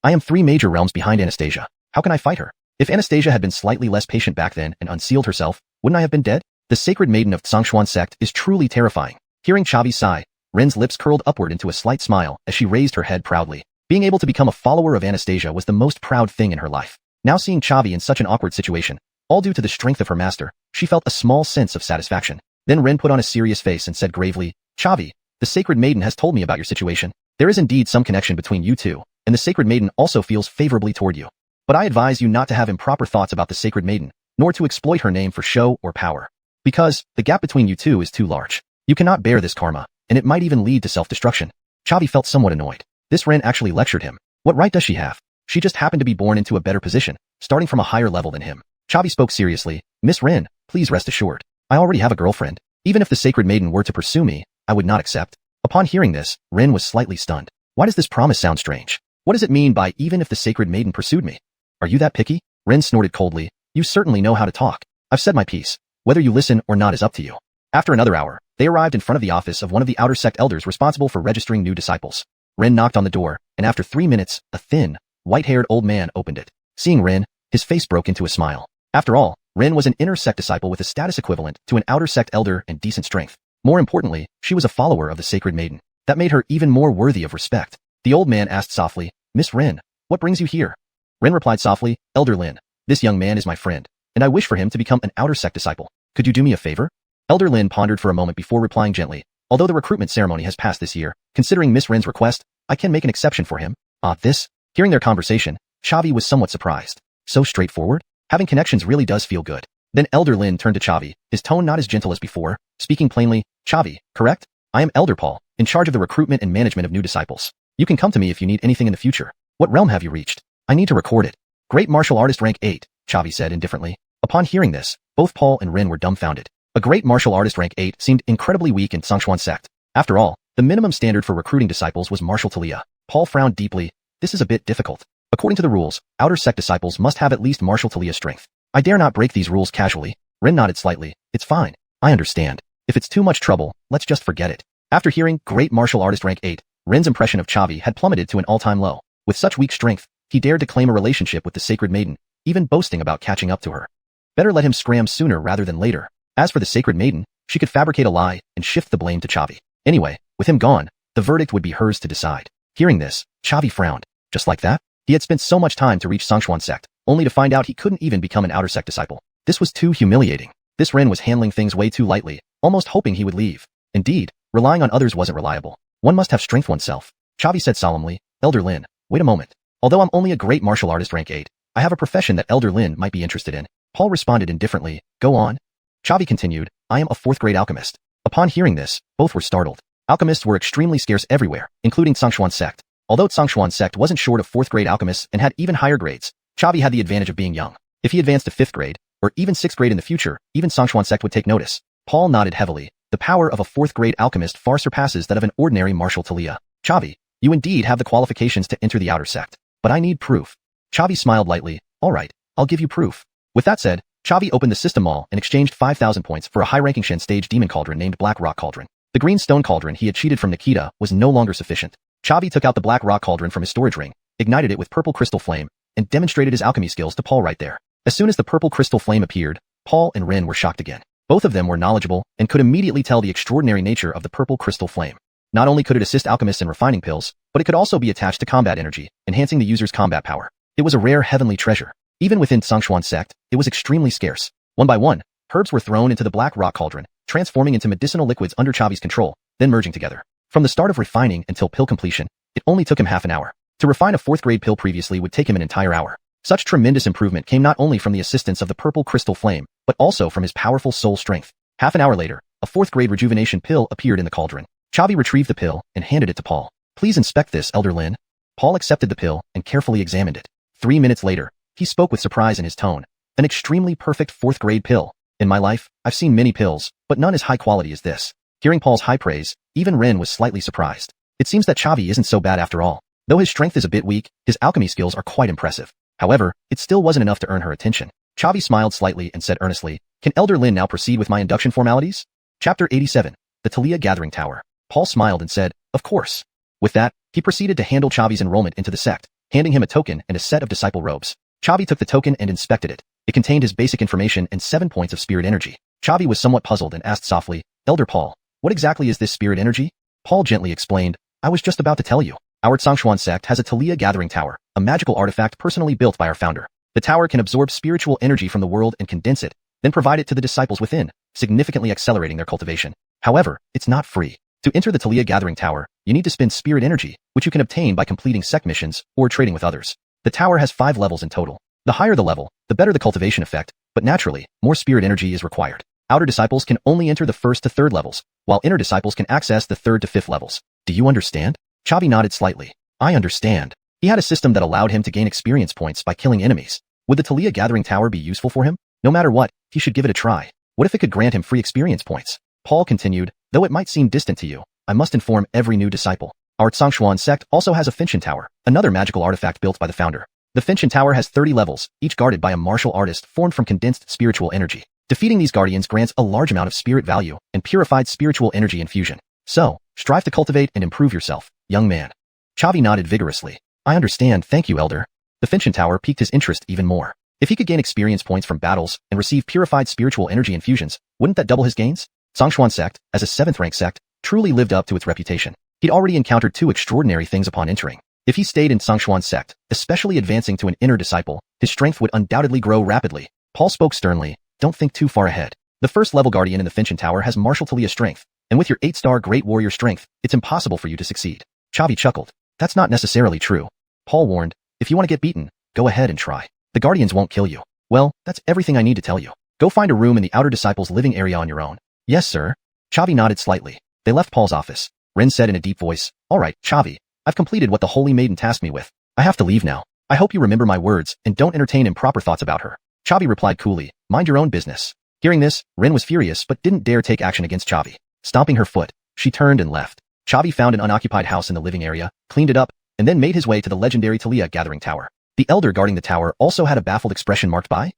I am 3 major realms behind Anastasia. How can I fight her? If Anastasia had been slightly less patient back then and unsealed herself, wouldn't I have been dead? The sacred maiden of Xianxia sect is truly terrifying. Hearing Chavi's sigh, Rin's lips curled upward into a slight smile as she raised her head proudly. Being able to become a follower of Anastasia was the most proud thing in her life. Now seeing Chavi in such an awkward situation, all due to the strength of her master, she felt a small sense of satisfaction. Then Rin put on a serious face and said gravely, Chavi, the sacred maiden has told me about your situation. There is indeed some connection between you two, and the sacred maiden also feels favorably toward you. But I advise you not to have improper thoughts about the sacred maiden, nor to exploit her name for show or power. Because, the gap between you two is too large. You cannot bear this karma, and it might even lead to self-destruction. Chavi felt somewhat annoyed. This Rin actually lectured him. What right does she have? She just happened to be born into a better position, starting from a higher level than him. Chavi spoke seriously. Miss Rin, please rest assured. I already have a girlfriend. Even if the sacred maiden were to pursue me, I would not accept. Upon hearing this, Rin was slightly stunned. Why does this promise sound strange? What does it mean by even if the sacred maiden pursued me? Are you that picky? Rin snorted coldly. You certainly know how to talk. I've said my piece. Whether you listen or not is up to you. After another hour, they arrived in front of the office of one of the Outer Sect elders responsible for registering new disciples. Rin knocked on the door, and after 3 minutes, a thin, white-haired old man opened it. Seeing Rin, his face broke into a smile. After all, Rin was an Inner Sect disciple with a status equivalent to an Outer Sect elder and decent strength. More importantly, she was a follower of the sacred maiden. That made her even more worthy of respect. The old man asked softly, Miss Rin, what brings you here? Rin replied softly, Elder Lin, this young man is my friend, and I wish for him to become an Outer Sect disciple. Could you do me a favor? Elder Lin pondered for a moment before replying gently, although the recruitment ceremony has passed this year, considering Miss Rin's request, I can make an exception for him. This? Hearing their conversation, Chavi was somewhat surprised. So straightforward? Having connections really does feel good. Then Elder Lin turned to Chavi, his tone not as gentle as before, speaking plainly, Chavi, correct? I am Elder Paul, in charge of the recruitment and management of new disciples. You can come to me if you need anything in the future. What realm have you reached? I need to record it. Great martial artist rank 8, Chavi said indifferently. Upon hearing this, both Paul and Rin were dumbfounded. A great martial artist rank 8 seemed incredibly weak in Xianxia sect. After all, the minimum standard for recruiting disciples was martial talia. Paul frowned deeply. This is a bit difficult. According to the rules, Outer Sect disciples must have at least martial talia strength. I dare not break these rules casually. Rin nodded slightly. It's fine. I understand. If it's too much trouble, let's just forget it. After hearing great martial artist rank 8, Rin's impression of Chavi had plummeted to an all-time low. With such weak strength, he dared to claim a relationship with the sacred maiden, even boasting about catching up to her. Better let him scram sooner rather than later. As for the sacred maiden, she could fabricate a lie and shift the blame to Chavi. Anyway, with him gone, the verdict would be hers to decide. Hearing this, Chavi frowned. Just like that? He had spent so much time to reach Xianxia sect, only to find out he couldn't even become an Outer Sect disciple. This was too humiliating. This Rin was handling things way too lightly, almost hoping he would leave. Indeed, relying on others wasn't reliable. One must have strength oneself. Chavi said solemnly, Elder Lin, wait a moment. Although I'm only a great martial artist rank 8, I have a profession that Elder Lin might be interested in. Paul responded indifferently, go on. Chavi continued, I am a 4th grade alchemist. Upon hearing this, both were startled. Alchemists were extremely scarce everywhere, including Xianxia sect. Although Xianxia sect wasn't short of 4th grade alchemists and had even higher grades, Chavi had the advantage of being young. If he advanced to 5th grade, or even 6th grade in the future, even Xianxia sect would take notice. Paul nodded heavily. The power of a 4th-grade alchemist far surpasses that of an ordinary martial Talia. Chavi, you indeed have the qualifications to enter the outer sect. But I need proof. Chavi smiled lightly. Alright, I'll give you proof. With that said, Chavi opened the system mall and exchanged 5,000 points for a high-ranking Shen stage demon cauldron named Black Rock Cauldron. The green stone cauldron he had cheated from Nikita was no longer sufficient. Chavi took out the Black Rock Cauldron from his storage ring, ignited it with purple crystal flame, and demonstrated his alchemy skills to Paul right there. As soon as the purple crystal flame appeared, Paul and Rin were shocked again. Both of them were knowledgeable and could immediately tell the extraordinary nature of the purple crystal flame. Not only could it assist alchemists in refining pills, but it could also be attached to combat energy, enhancing the user's combat power. It was a rare heavenly treasure. Even within Xuanhuan sect, it was extremely scarce. One by one, herbs were thrown into the Black Rock Cauldron, transforming into medicinal liquids under Chavi's control, then merging together. From the start of refining until pill completion, it only took him half an hour. To refine a 4th-grade pill previously would take him an entire hour. Such tremendous improvement came not only from the assistance of the purple crystal flame, but also from his powerful soul strength. Half an hour later, a 4th-grade rejuvenation pill appeared in the cauldron. Chavi retrieved the pill and handed it to Paul. Please inspect this, Elder Lin. Paul accepted the pill and carefully examined it. 3 minutes later, he spoke with surprise in his tone. An extremely perfect 4th-grade pill. In my life, I've seen many pills, but none as high quality as this. Hearing Paul's high praise, even Rin was slightly surprised. It seems that Chavi isn't so bad after all. Though his strength is a bit weak, his alchemy skills are quite impressive. However, it still wasn't enough to earn her attention. Chavi smiled slightly and said earnestly, Can Elder Lin now proceed with my induction formalities? Chapter 87. The Talia Gathering Tower. Paul smiled and said, Of course. With that, he proceeded to handle Chavi's enrollment into the sect, handing him a token and a set of disciple robes. Chavi took the token and inspected it. It contained his basic information and 7 points of spirit energy. Chavi was somewhat puzzled and asked softly, Elder Paul, what exactly is this spirit energy? Paul gently explained, I was just about to tell you. Our Xuanhuan sect has a Talia Gathering Tower, a magical artifact personally built by our founder. The tower can absorb spiritual energy from the world and condense it, then provide it to the disciples within, significantly accelerating their cultivation. However, it's not free. To enter the Talia Gathering Tower, you need to spend spirit energy, which you can obtain by completing sect missions or trading with others. The tower has 5 levels in total. The higher the level, the better the cultivation effect, but naturally, more spirit energy is required. Outer disciples can only enter the 1st to 3rd levels, while inner disciples can access the 3rd to 5th levels. Do you understand? Chavi nodded slightly. I understand. He had a system that allowed him to gain experience points by killing enemies. Would the Talia Gathering Tower be useful for him? No matter what, he should give it a try. What if it could grant him free experience points? Paul continued, though it might seem distant to you, I must inform every new disciple. Our Xuanhuan sect also has a Xianxia Tower, another magical artifact built by the founder. The Xianxia Tower has 30 levels, each guarded by a martial artist formed from condensed spiritual energy. Defeating these guardians grants a large amount of spirit value and purified spiritual energy infusion. So, strive to cultivate and improve yourself, young man. Chavi nodded vigorously. I understand, thank you, Elder. The Xianxia Tower piqued his interest even more. If he could gain experience points from battles and receive purified spiritual energy infusions, wouldn't that double his gains? Xuanhuan sect, as a 7th-rank sect, truly lived up to its reputation. He'd already encountered 2 extraordinary things upon entering. If he stayed in Xuanhuan sect, especially advancing to an inner disciple, his strength would undoubtedly grow rapidly. Paul spoke sternly, don't think too far ahead. The 1st level guardian in the Xianxia Tower has martial Talia strength, and with your 8-star great warrior strength, it's impossible for you to succeed. Chavi chuckled. That's not necessarily true. Paul warned, if you want to get beaten, go ahead and try. The guardians won't kill you. Well, that's everything I need to tell you. Go find a room in the outer disciples' living area on your own. Yes, sir. Chavi nodded slightly. They left Paul's office. Rin said in a deep voice, All right, Chavi, I've completed what the Holy Maiden tasked me with. I have to leave now. I hope you remember my words and don't entertain improper thoughts about her. Chavi replied coolly, Mind your own business. Hearing this, Rin was furious but didn't dare take action against Chavi. Stomping her foot, she turned and left. Chavi found an unoccupied house in the living area, cleaned it up, and then made his way to the legendary Talia Gathering Tower. The elder guarding the tower also had a baffled expression marked by.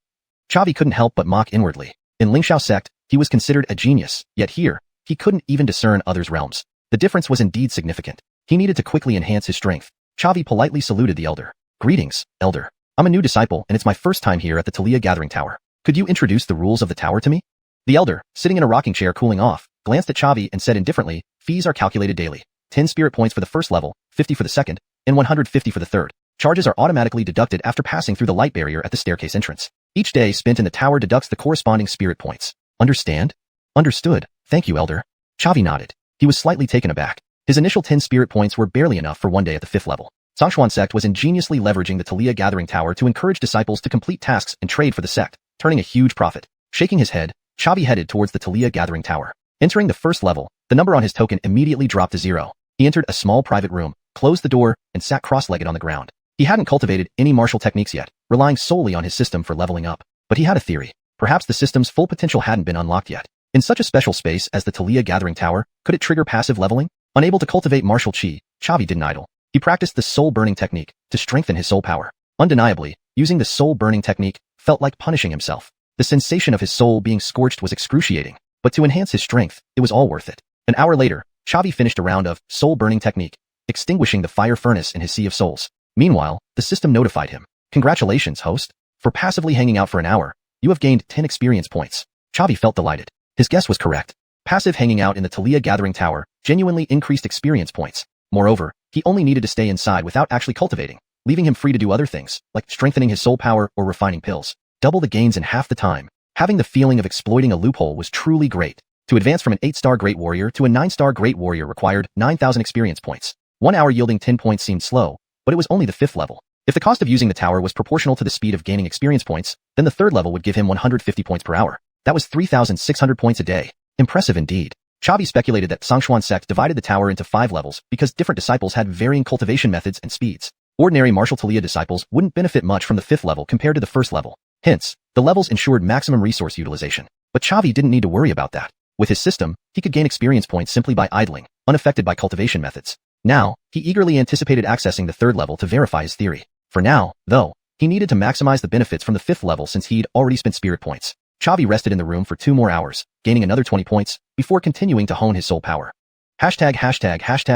Chavi couldn't help but mock inwardly. In Lingxiao sect, he was considered a genius, yet here, he couldn't even discern others' realms. The difference was indeed significant. He needed to quickly enhance his strength. Chavi politely saluted the elder. Greetings, elder. I'm a new disciple and it's my first time here at the Talia Gathering Tower. Could you introduce the rules of the tower to me? The elder, sitting in a rocking chair cooling off, glanced at Chavi and said indifferently, fees are calculated daily. 10 spirit points for the 1st level, 50 for the 2nd, and 150 for the 3rd. Charges are automatically deducted after passing through the light barrier at the staircase entrance. Each day spent in the tower deducts the corresponding spirit points. Understand? Understood. Thank you, elder. Chavi nodded. He was slightly taken aback. His initial 10 spirit points were barely enough for one day at the 5th level. Xuanhuan sect was ingeniously leveraging the Talia Gathering Tower to encourage disciples to complete tasks and trade for the sect, turning a huge profit. Shaking his head, Chavi headed towards the Talia Gathering Tower. Entering the 1st level, the number on his token immediately dropped to 0. He entered a small private room, closed the door, and sat cross-legged on the ground. He hadn't cultivated any martial techniques yet, relying solely on his system for leveling up. But he had a theory. Perhaps the system's full potential hadn't been unlocked yet. In such a special space as the Talia Gathering Tower, could it trigger passive leveling? Unable to cultivate martial chi, Chavi didn't idle. He practiced the soul-burning technique to strengthen his soul power. Undeniably, using the soul-burning technique felt like punishing himself. The sensation of his soul being scorched was excruciating, but to enhance his strength, it was all worth it. An hour later, Chavi finished a round of soul-burning technique, extinguishing the fire furnace in his sea of souls. Meanwhile, the system notified him. Congratulations, host. For passively hanging out for an hour, you have gained 10 experience points. Chavi felt delighted. His guess was correct. Passive hanging out in the Talia Gathering Tower genuinely increased experience points. Moreover, he only needed to stay inside without actually cultivating, leaving him free to do other things, like strengthening his soul power or refining pills. Double the gains in half the time. Having the feeling of exploiting a loophole was truly great. To advance from an 8-star Great Warrior to a 9-star Great Warrior required 9,000 experience points. 1 hour yielding 10 points seemed slow, but it was only the 5th level. If the cost of using the tower was proportional to the speed of gaining experience points, then the 3rd level would give him 150 points per hour. That was 3,600 points a day. Impressive indeed. Chavi speculated that Xianxuan sect divided the tower into 5 levels because different disciples had varying cultivation methods and speeds. Ordinary martial Talia disciples wouldn't benefit much from the 5th level compared to the 1st level. Hence, the levels ensured maximum resource utilization. But Chavi didn't need to worry about that. With his system, he could gain experience points simply by idling, unaffected by cultivation methods. Now, he eagerly anticipated accessing the 3rd level to verify his theory. For now, though, he needed to maximize the benefits from the 5th level since he'd already spent spirit points. Chavi rested in the room for 2 more hours, gaining another 20 points, before continuing to hone his soul power. #####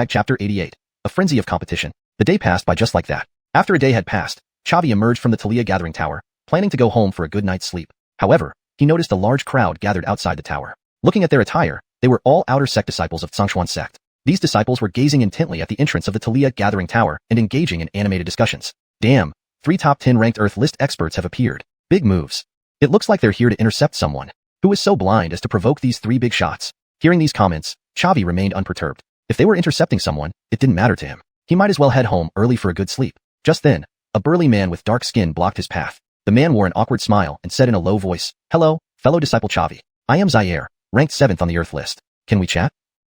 Chapter 88. A frenzy of competition. The day passed by just like that. After a day had passed, Chavi emerged from the Talia Gathering Tower, planning to go home for a good night's sleep. However, he noticed a large crowd gathered outside the tower. Looking at their attire, they were all outer sect disciples of Xianxuan sect. These disciples were gazing intently at the entrance of the Talia Gathering Tower and engaging in animated discussions. Damn, 3 top 10 ranked Earth list experts have appeared. Big moves. It looks like they're here to intercept someone. Who is so blind as to provoke these 3 big shots? Hearing these comments, Chavi remained unperturbed. If they were intercepting someone, it didn't matter to him. He might as well head home early for a good sleep. Just then, a burly man with dark skin blocked his path. The man wore an awkward smile and said in a low voice, "Hello, fellow disciple Chavi. I am Zaire, ranked 7th on the Earth list. Can we chat?"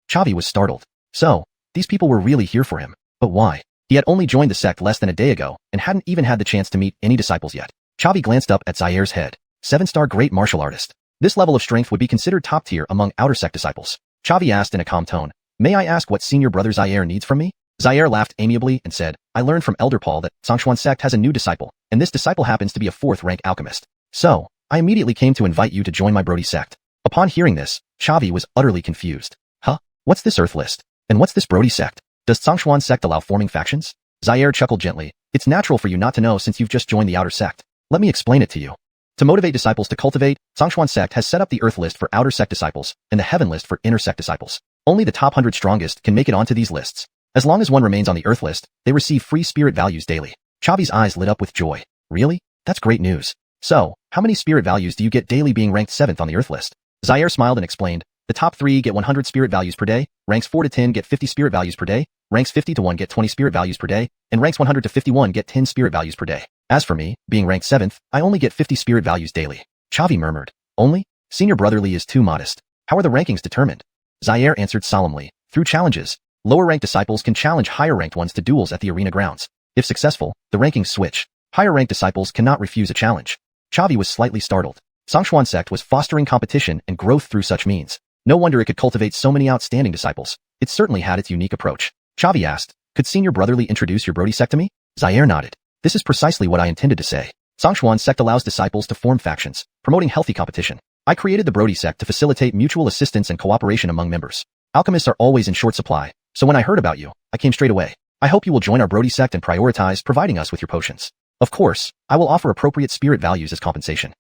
Chavi was startled. So, these people were really here for him. But why? He had only joined the sect less than a day ago and hadn't even had the chance to meet any disciples yet. Chavi glanced up at Zaire's head. 7-star great martial artist. This level of strength would be considered top tier among outer sect disciples. Chavi asked in a calm tone, "May I ask what senior brother Zaire needs from me?" Zaire laughed amiably and said, "I learned from Elder Paul that Xianxuan sect has a new disciple, and this disciple happens to be a 4th rank alchemist. So, I immediately came to invite you to join my Brody sect." Upon hearing this, Chavi was utterly confused. Huh? What's this Earth list? And what's this Brody sect? Does Xianxuan sect allow forming factions? Zaire chuckled gently. "It's natural for you not to know since you've just joined the outer sect. Let me explain it to you. To motivate disciples to cultivate, Xianxuan sect has set up the Earth list for outer sect disciples and the Heaven list for inner sect disciples. Only the top 100 strongest can make it onto these lists. As long as one remains on the Earth list, they receive free spirit values daily." Chavi's eyes lit up with joy. Really? That's great news. So, how many spirit values do you get daily being ranked 7th on the Earth list? Zaire smiled and explained, "The top 3 get 100 spirit values per day, ranks 4 to 10 get 50 spirit values per day, ranks 50 to 1 get 20 spirit values per day, and ranks 100 to 51 get 10 spirit values per day. As for me, being ranked 7th, I only get 50 spirit values daily." Chavi murmured, "Only? Senior brotherly is too modest. How are the rankings determined?" Zaire answered solemnly, "Through challenges. Lower-ranked disciples can challenge higher-ranked ones to duels at the arena grounds. If successful, the rankings switch. Higher-ranked disciples cannot refuse a challenge." Chavi was slightly startled. Xianxuan sect was fostering competition and growth through such means. No wonder it could cultivate so many outstanding disciples. It certainly had its unique approach. Chavi asked, "Could Senior Brotherly introduce your Brody sect to me?" Zaire nodded. "This is precisely what I intended to say. Xianxuan sect allows disciples to form factions, promoting healthy competition. I created the Brody sect to facilitate mutual assistance and cooperation among members. Alchemists are always in short supply, so when I heard about you, I came straight away. I hope you will join our Brody sect and prioritize providing us with your potions. Of course, I will offer appropriate spirit values as compensation."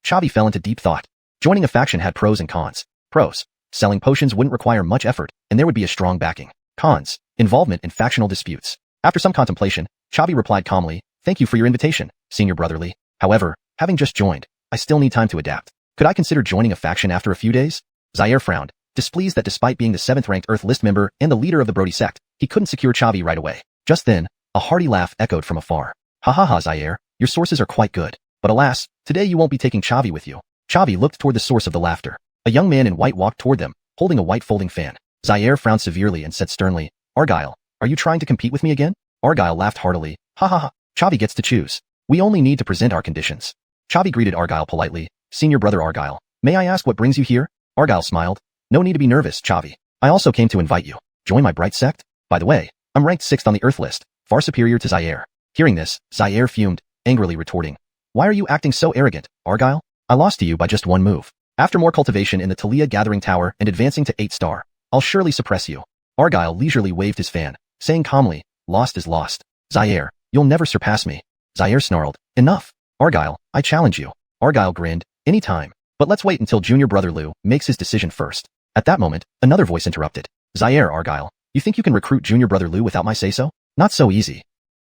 Chavi fell into deep thought. Joining a faction had pros and cons. Pros: selling potions wouldn't require much effort, and there would be a strong backing. Cons: involvement in factional disputes. After some contemplation, Chavi replied calmly, "Thank you for your invitation, Senior Brotherly. However, having just joined, I still need time to adapt. Could I consider joining a faction after a few days?" Zaire frowned, displeased that despite being the 7th-ranked Earth list member and the leader of the Brody sect, he couldn't secure Chavi right away. Just then, a hearty laugh echoed from afar. "Ha ha ha, Zaire, your sources are quite good. But alas, today you won't be taking Chavi with you." Chavi looked toward the source of the laughter. A young man in white walked toward them, holding a white folding fan. Zaire frowned severely and said sternly, "Argyle, are you trying to compete with me again?" Argyle laughed heartily. "Ha ha ha, Chavi gets to choose. We only need to present our conditions." Chavi greeted Argyle politely, "Senior brother Argyle, may I ask what brings you here?" Argyle smiled. No need to be nervous, Chavi. I also came to invite you. Join my bright sect? By the way, I'm ranked 6th on the Earth list, far superior to Zaire. Hearing this, Zaire fumed, angrily retorting. Why are you acting so arrogant, Argyle? I lost to you by just one move. After more cultivation in the Talia Gathering Tower and advancing to 8-star, I'll surely suppress you. Argyle leisurely waved his fan, saying calmly, lost is lost. Zaire, you'll never surpass me. Zaire snarled, enough. Argyle, I challenge you. Argyle grinned, any time. But let's wait until junior brother Liu makes his decision first. At that moment, another voice interrupted. Zaire, Argyle, you think you can recruit junior brother Liu without my say-so? Not so easy.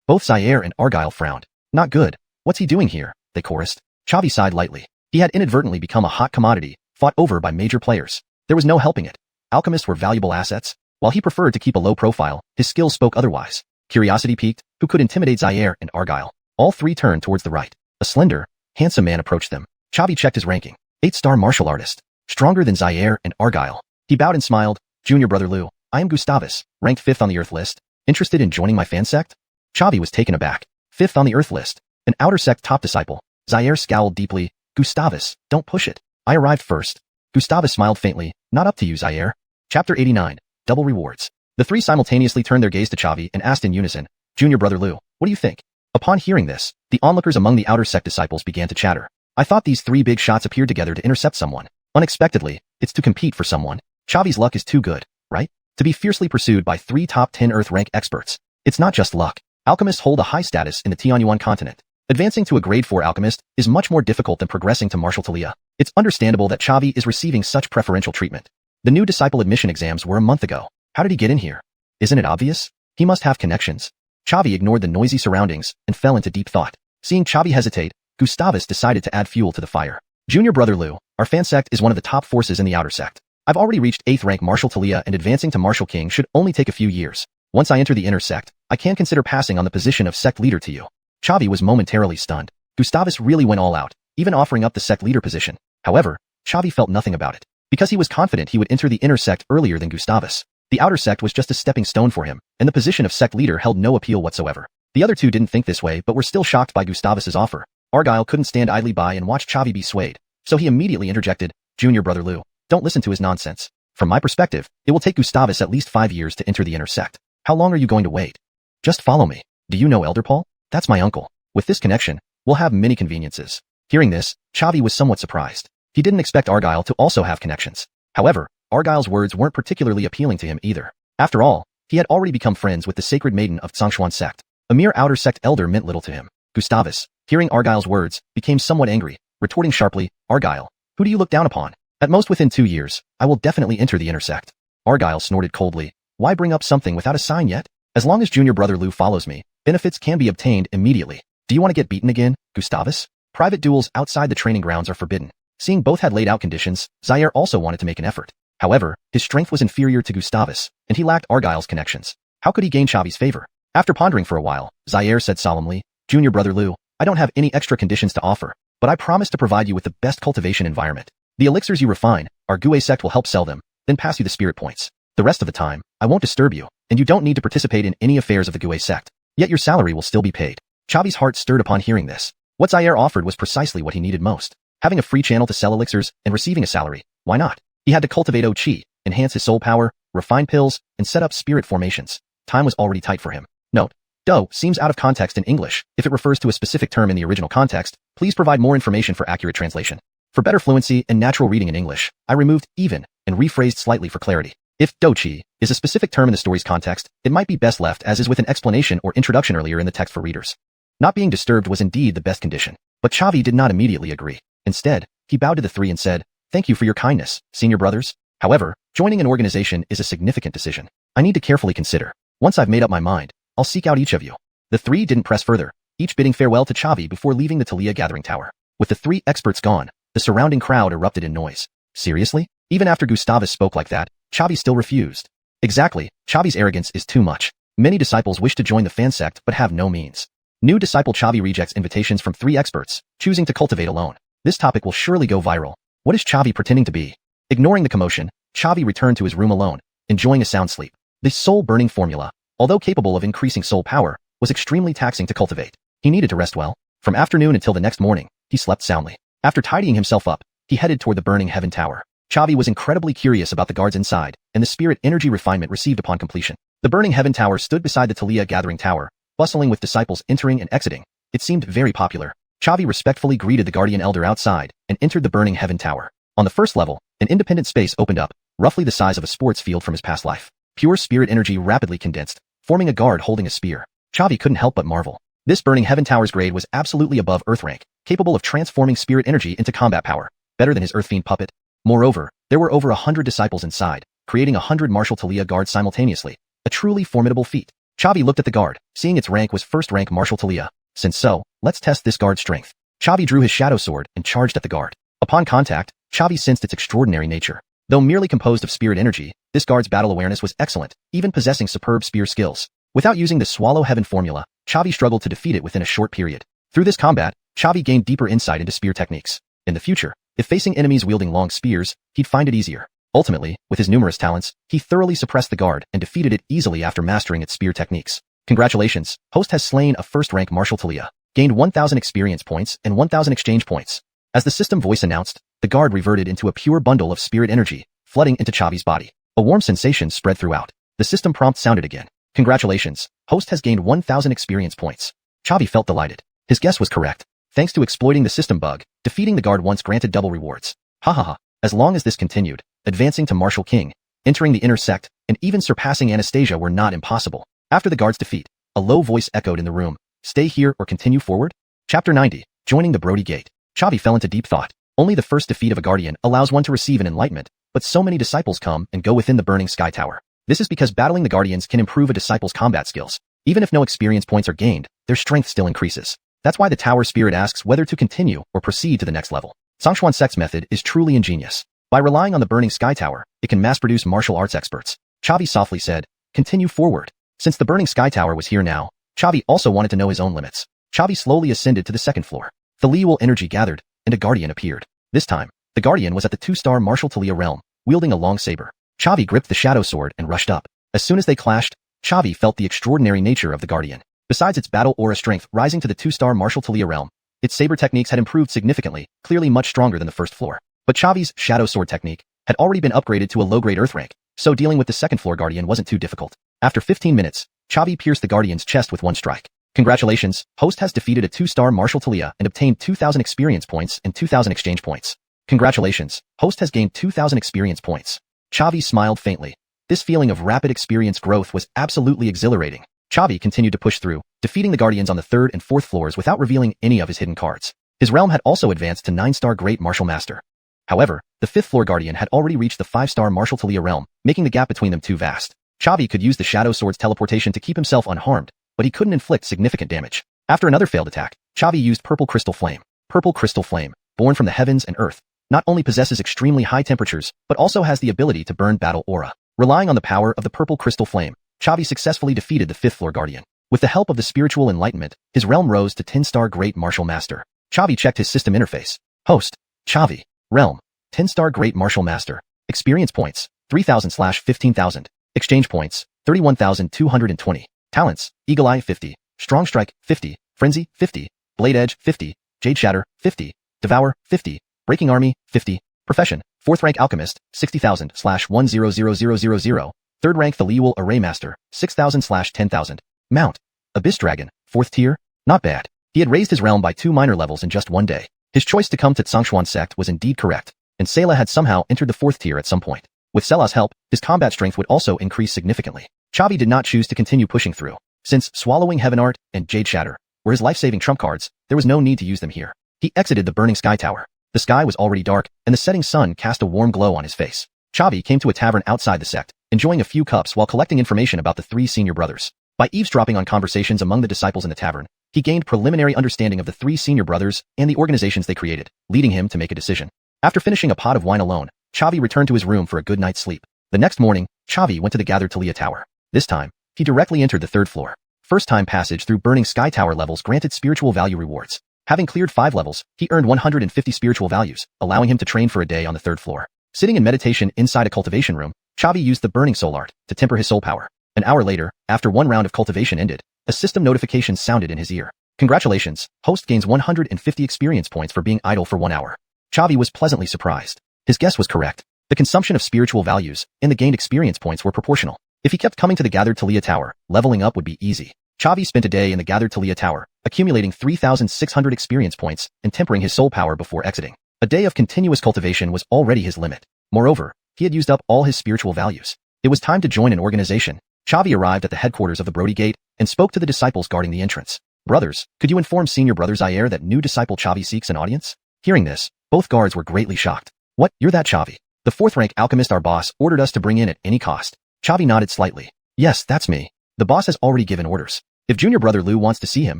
Both Zaire and Argyle frowned. Not good. What's he doing here? They chorused. Chavi sighed lightly. He had inadvertently become a hot commodity, fought over by major players. There was no helping it. Alchemists were valuable assets. While he preferred to keep a low profile, his skills spoke otherwise. Curiosity piqued, who could intimidate Zaire and Argyle. All three turned towards the right. A slender, handsome man approached them. Chavi checked his ranking. 8-star martial artist. Stronger than Zaire and Argyle. He bowed and smiled. Junior brother Liu, I am Gustavus, ranked 5th on the Earth list. Interested in joining my fan sect? Chavi was taken aback. 5th on the Earth list. An outer sect top disciple. Zaire scowled deeply. Gustavus, don't push it. I arrived first. Gustavus smiled faintly. Not up to you, Zaire. Chapter 89. Double rewards. The three simultaneously turned their gaze to Chavi and asked in unison, Junior brother Liu, what do you think? Upon hearing this, the onlookers among the outer sect disciples began to chatter. I thought these three big shots appeared together to intercept someone. Unexpectedly, it's to compete for someone. Chavi's luck is too good, right? To be fiercely pursued by 3 top 10 Earth rank experts. It's not just luck. Alchemists hold a high status in the xuanhuan continent. Advancing to a grade 4 alchemist is much more difficult than progressing to martial Talia. It's understandable that Chavi is receiving such preferential treatment. The new disciple admission exams were a month ago. How did he get in here? Isn't it obvious? He must have connections. Chavi ignored the noisy surroundings and fell into deep thought. Seeing Chavi hesitate, Gustavus decided to add fuel to the fire. Junior brother Liu, our fan sect is one of the top forces in the outer sect. I've already reached 8th rank martial Talia and advancing to martial king should only take a few years. Once I enter the inner sect, I can consider passing on the position of sect leader to you. Chavi was momentarily stunned. Gustavus really went all out, even offering up the sect leader position. However, Chavi felt nothing about it. Because he was confident he would enter the inner sect earlier than Gustavus. The outer sect was just a stepping stone for him, and the position of sect leader held no appeal whatsoever. The other two didn't think this way but were still shocked by Gustavus's offer. Argyle couldn't stand idly by and watch Chavi be swayed, so he immediately interjected, Junior brother Liu, don't listen to his nonsense. From my perspective, it will take Gustavus at least 5 years to enter the inner sect. How long are you going to wait? Just follow me. Do you know Elder Paul? That's my uncle. With this connection, we'll have many conveniences. Hearing this, Chavi was somewhat surprised. He didn't expect Argyle to also have connections. However, Argyle's words weren't particularly appealing to him either. After all, he had already become friends with the sacred maiden of Xuanhuan sect. A mere outer sect elder meant little to him. Gustavus, hearing Argyle's words, became somewhat angry, retorting sharply, Argyle, who do you look down upon? At most within 2 years, I will definitely enter the inner sect. Argyle snorted coldly. Why bring up something without a sign yet? As long as junior brother Liu follows me, benefits can be obtained immediately. Do you want to get beaten again, Gustavus? Private duels outside the training grounds are forbidden. Seeing both had laid out conditions, Zaire also wanted to make an effort. However, his strength was inferior to Gustavus, and he lacked Argyle's connections. How could he gain Chavi's favor? After pondering for a while, Zaire said solemnly, Junior brother Liu, I don't have any extra conditions to offer, but I promise to provide you with the best cultivation environment. The elixirs you refine, our Gue sect will help sell them, then pass you the spirit points. The rest of the time, I won't disturb you, and you don't need to participate in any affairs of the Gue sect. Yet your salary will still be paid. Chavi's heart stirred upon hearing this. What Zaire offered was precisely what he needed most. Having a free channel to sell elixirs and receiving a salary, why not? He had to cultivate Qi, enhance his soul power, refine pills, and set up spirit formations. Time was already tight for him. Note: Do seems out of context in English. If it refers to a specific term in the original context, please provide more information for accurate translation. For better fluency and natural reading in English, I removed even and rephrased slightly for clarity. If Qi is a specific term in the story's context, it might be best left as is with an explanation or introduction earlier in the text for readers. Not being disturbed was indeed the best condition, but Chavi did not immediately agree. Instead, he bowed to the three and said, Thank you for your kindness, senior brothers. However, joining an organization is a significant decision. I need to carefully consider. Once I've made up my mind, I'll seek out each of you. The three didn't press further, each bidding farewell to Chavi before leaving the Talia Gathering Tower. With the three experts gone, the surrounding crowd erupted in noise. Seriously? Even after Gustavus spoke like that, Chavi still refused. Exactly, Chavi's arrogance is too much. Many disciples wish to join the fan sect but have no means. New disciple Chavi rejects invitations from three experts, choosing to cultivate alone. This topic will surely go viral. What is Chavi pretending to be? Ignoring the commotion, Chavi returned to his room alone, enjoying a sound sleep. This soul-burning formula, although capable of increasing soul power, was extremely taxing to cultivate. He needed to rest well. From afternoon until the next morning, he slept soundly. After tidying himself up, he headed toward the burning heaven tower. Chavi was incredibly curious about the guards inside, and the spirit energy refinement received upon completion. The Burning Heaven Tower stood beside the Talia Gathering Tower, bustling with disciples entering and exiting. It seemed very popular. Chavi respectfully greeted the Guardian Elder outside, and entered the Burning Heaven Tower. On the first level, an independent space opened up, roughly the size of a sports field from his past life. Pure spirit energy rapidly condensed, forming a guard holding a spear. Chavi couldn't help but marvel. This Burning Heaven Tower's grade was absolutely above Earth rank, capable of transforming spirit energy into combat power, better than his Earth Fiend puppet. Moreover, there were over 100 disciples inside, creating 100 martial Talia guards simultaneously, a truly formidable feat. Chavi looked at the guard, seeing its rank was first rank martial Talia. Since so, let's test this guard's strength. Chavi drew his shadow sword and charged at the guard. Upon contact, Chavi sensed its extraordinary nature. Though merely composed of spirit energy, this guard's battle awareness was excellent, even possessing superb spear skills. Without using the Swallow Heaven formula, Chavi struggled to defeat it within a short period. Through this combat, Chavi gained deeper insight into spear techniques. In the future, if facing enemies wielding long spears, he'd find it easier. Ultimately, with his numerous talents, he thoroughly suppressed the guard and defeated it easily after mastering its spear techniques. Congratulations, host has slain a first-rank martial Talia, gained 1,000 experience points and 1,000 exchange points. As the system voice announced, the guard reverted into a pure bundle of spirit energy, flooding into Chavi's body. A warm sensation spread throughout. The system prompt sounded again. Congratulations, host has gained 1,000 experience points. Chavi felt delighted. His guess was correct. Thanks to exploiting the system bug, defeating the guard once granted double rewards. Ha. As long as this continued, advancing to Martial King, entering the inner sect, and even surpassing Anastasia were not impossible. After the guard's defeat, a low voice echoed in the room. Stay here or continue forward? Chapter 90, Joining the Brody Gate. Chavi fell into deep thought. Only the first defeat of a guardian allows one to receive an enlightenment, but so many disciples come and go within the Burning Sky Tower. This is because battling the guardians can improve a disciple's combat skills. Even if no experience points are gained, their strength still increases. That's why the tower spirit asks whether to continue or proceed to the next level. xuanhuan sect's method is truly ingenious. By relying on the Burning Sky Tower, it can mass-produce martial arts experts. Chavi softly said, continue forward. Since the Burning Sky Tower was here now, Chavi also wanted to know his own limits. Chavi slowly ascended to the second floor. Thalial energy gathered, and a guardian appeared. This time, the guardian was at the 2-star martial Talia realm, wielding a long saber. Chavi gripped the shadow sword and rushed up. As soon as they clashed, Chavi felt the extraordinary nature of the guardian. Besides its battle aura strength rising to the 2-star martial Talia realm, its saber techniques had improved significantly, clearly much stronger than the first floor. But Chavi's shadow sword technique had already been upgraded to a low-grade earth rank, so dealing with the second floor guardian wasn't too difficult. After 15 minutes, Chavi pierced the guardian's chest with one strike. Congratulations, host has defeated a 2-star martial Talia and obtained 2,000 experience points and 2,000 exchange points. Congratulations, host has gained 2,000 experience points. Chavi smiled faintly. This feeling of rapid experience growth was absolutely exhilarating. Chavi continued to push through, defeating the guardians on the 3rd and 4th floors without revealing any of his hidden cards. His realm had also advanced to 9-star Great Martial Master. However, the 5th floor guardian had already reached the 5-star martial Talia realm, making the gap between them too vast. Chavi could use the Shadow Sword's teleportation to keep himself unharmed, but he couldn't inflict significant damage. After another failed attack, Chavi used Purple Crystal Flame. Purple Crystal Flame, born from the heavens and earth, not only possesses extremely high temperatures, but also has the ability to burn battle aura. Relying on the power of the Purple Crystal Flame, Chavi successfully defeated the 5th floor guardian. With the help of the spiritual enlightenment, his realm rose to 10-star Great Martial Master. Chavi checked his system interface. Host, Chavi, realm, 10-star Great Martial Master. Experience points, 3,000/15,000. Exchange points, 31,220. Talents, Eagle Eye 50, Strong Strike 50, Frenzy 50, Blade Edge 50, Jade Shatter 50, Devour 50, Breaking Army 50. Profession, 4th rank Alchemist, 60,000/100000. 3rd rank Thalial Array Master, 6,000/10,000. Mount, Abyss Dragon, 4th tier, not bad. He had raised his realm by 2 minor levels in just one day. His choice to come to xuanhuan sect was indeed correct, and Selah had somehow entered the 4th tier at some point. With Selah's help, his combat strength would also increase significantly. Chavi did not choose to continue pushing through. Since Swallowing Heaven Art and Jade Shatter were his life-saving trump cards, there was no need to use them here. He exited the Burning Sky Tower. The sky was already dark, and the setting sun cast a warm glow on his face. Chavi came to a tavern outside the sect, enjoying a few cups while collecting information about the 3 senior brothers. By eavesdropping on conversations among the disciples in the tavern, he gained preliminary understanding of the 3 senior brothers and the organizations they created, leading him to make a decision. After finishing a pot of wine alone, Chavi returned to his room for a good night's sleep. The next morning, Chavi went to the Gathered Talia Tower. This time, he directly entered the 3rd floor. First-time passage through Burning Sky Tower levels granted spiritual value rewards. Having cleared 5 levels, he earned 150 spiritual values, allowing him to train for a day on the 3rd floor. Sitting in meditation inside a cultivation room, Chavi used the Burning Soul Art to temper his soul power. An hour later, after one round of cultivation ended, a system notification sounded in his ear. Congratulations, host gains 150 experience points for being idle for 1 hour. Chavi was pleasantly surprised. His guess was correct. The consumption of spiritual values and the gained experience points were proportional. If he kept coming to the gathered Talia Tower, leveling up would be easy. Xavi spent a day in the gathered Talia Tower, accumulating 3,600 experience points and tempering his soul power before exiting. A day of continuous cultivation was already his limit. Moreover, he had used up all his spiritual values. It was time to join an organization. Xavi arrived at the headquarters of the Brody Gate and spoke to the disciples guarding the entrance. Brothers, could you inform Senior Brother Zaire that new disciple Xavi seeks an audience? Hearing this, both guards were greatly shocked. What, you're that Xavi? The 4th rank alchemist our boss ordered us to bring in at any cost. Xavi nodded slightly. Yes, that's me. The boss has already given orders. If Junior Brother Liu wants to see him,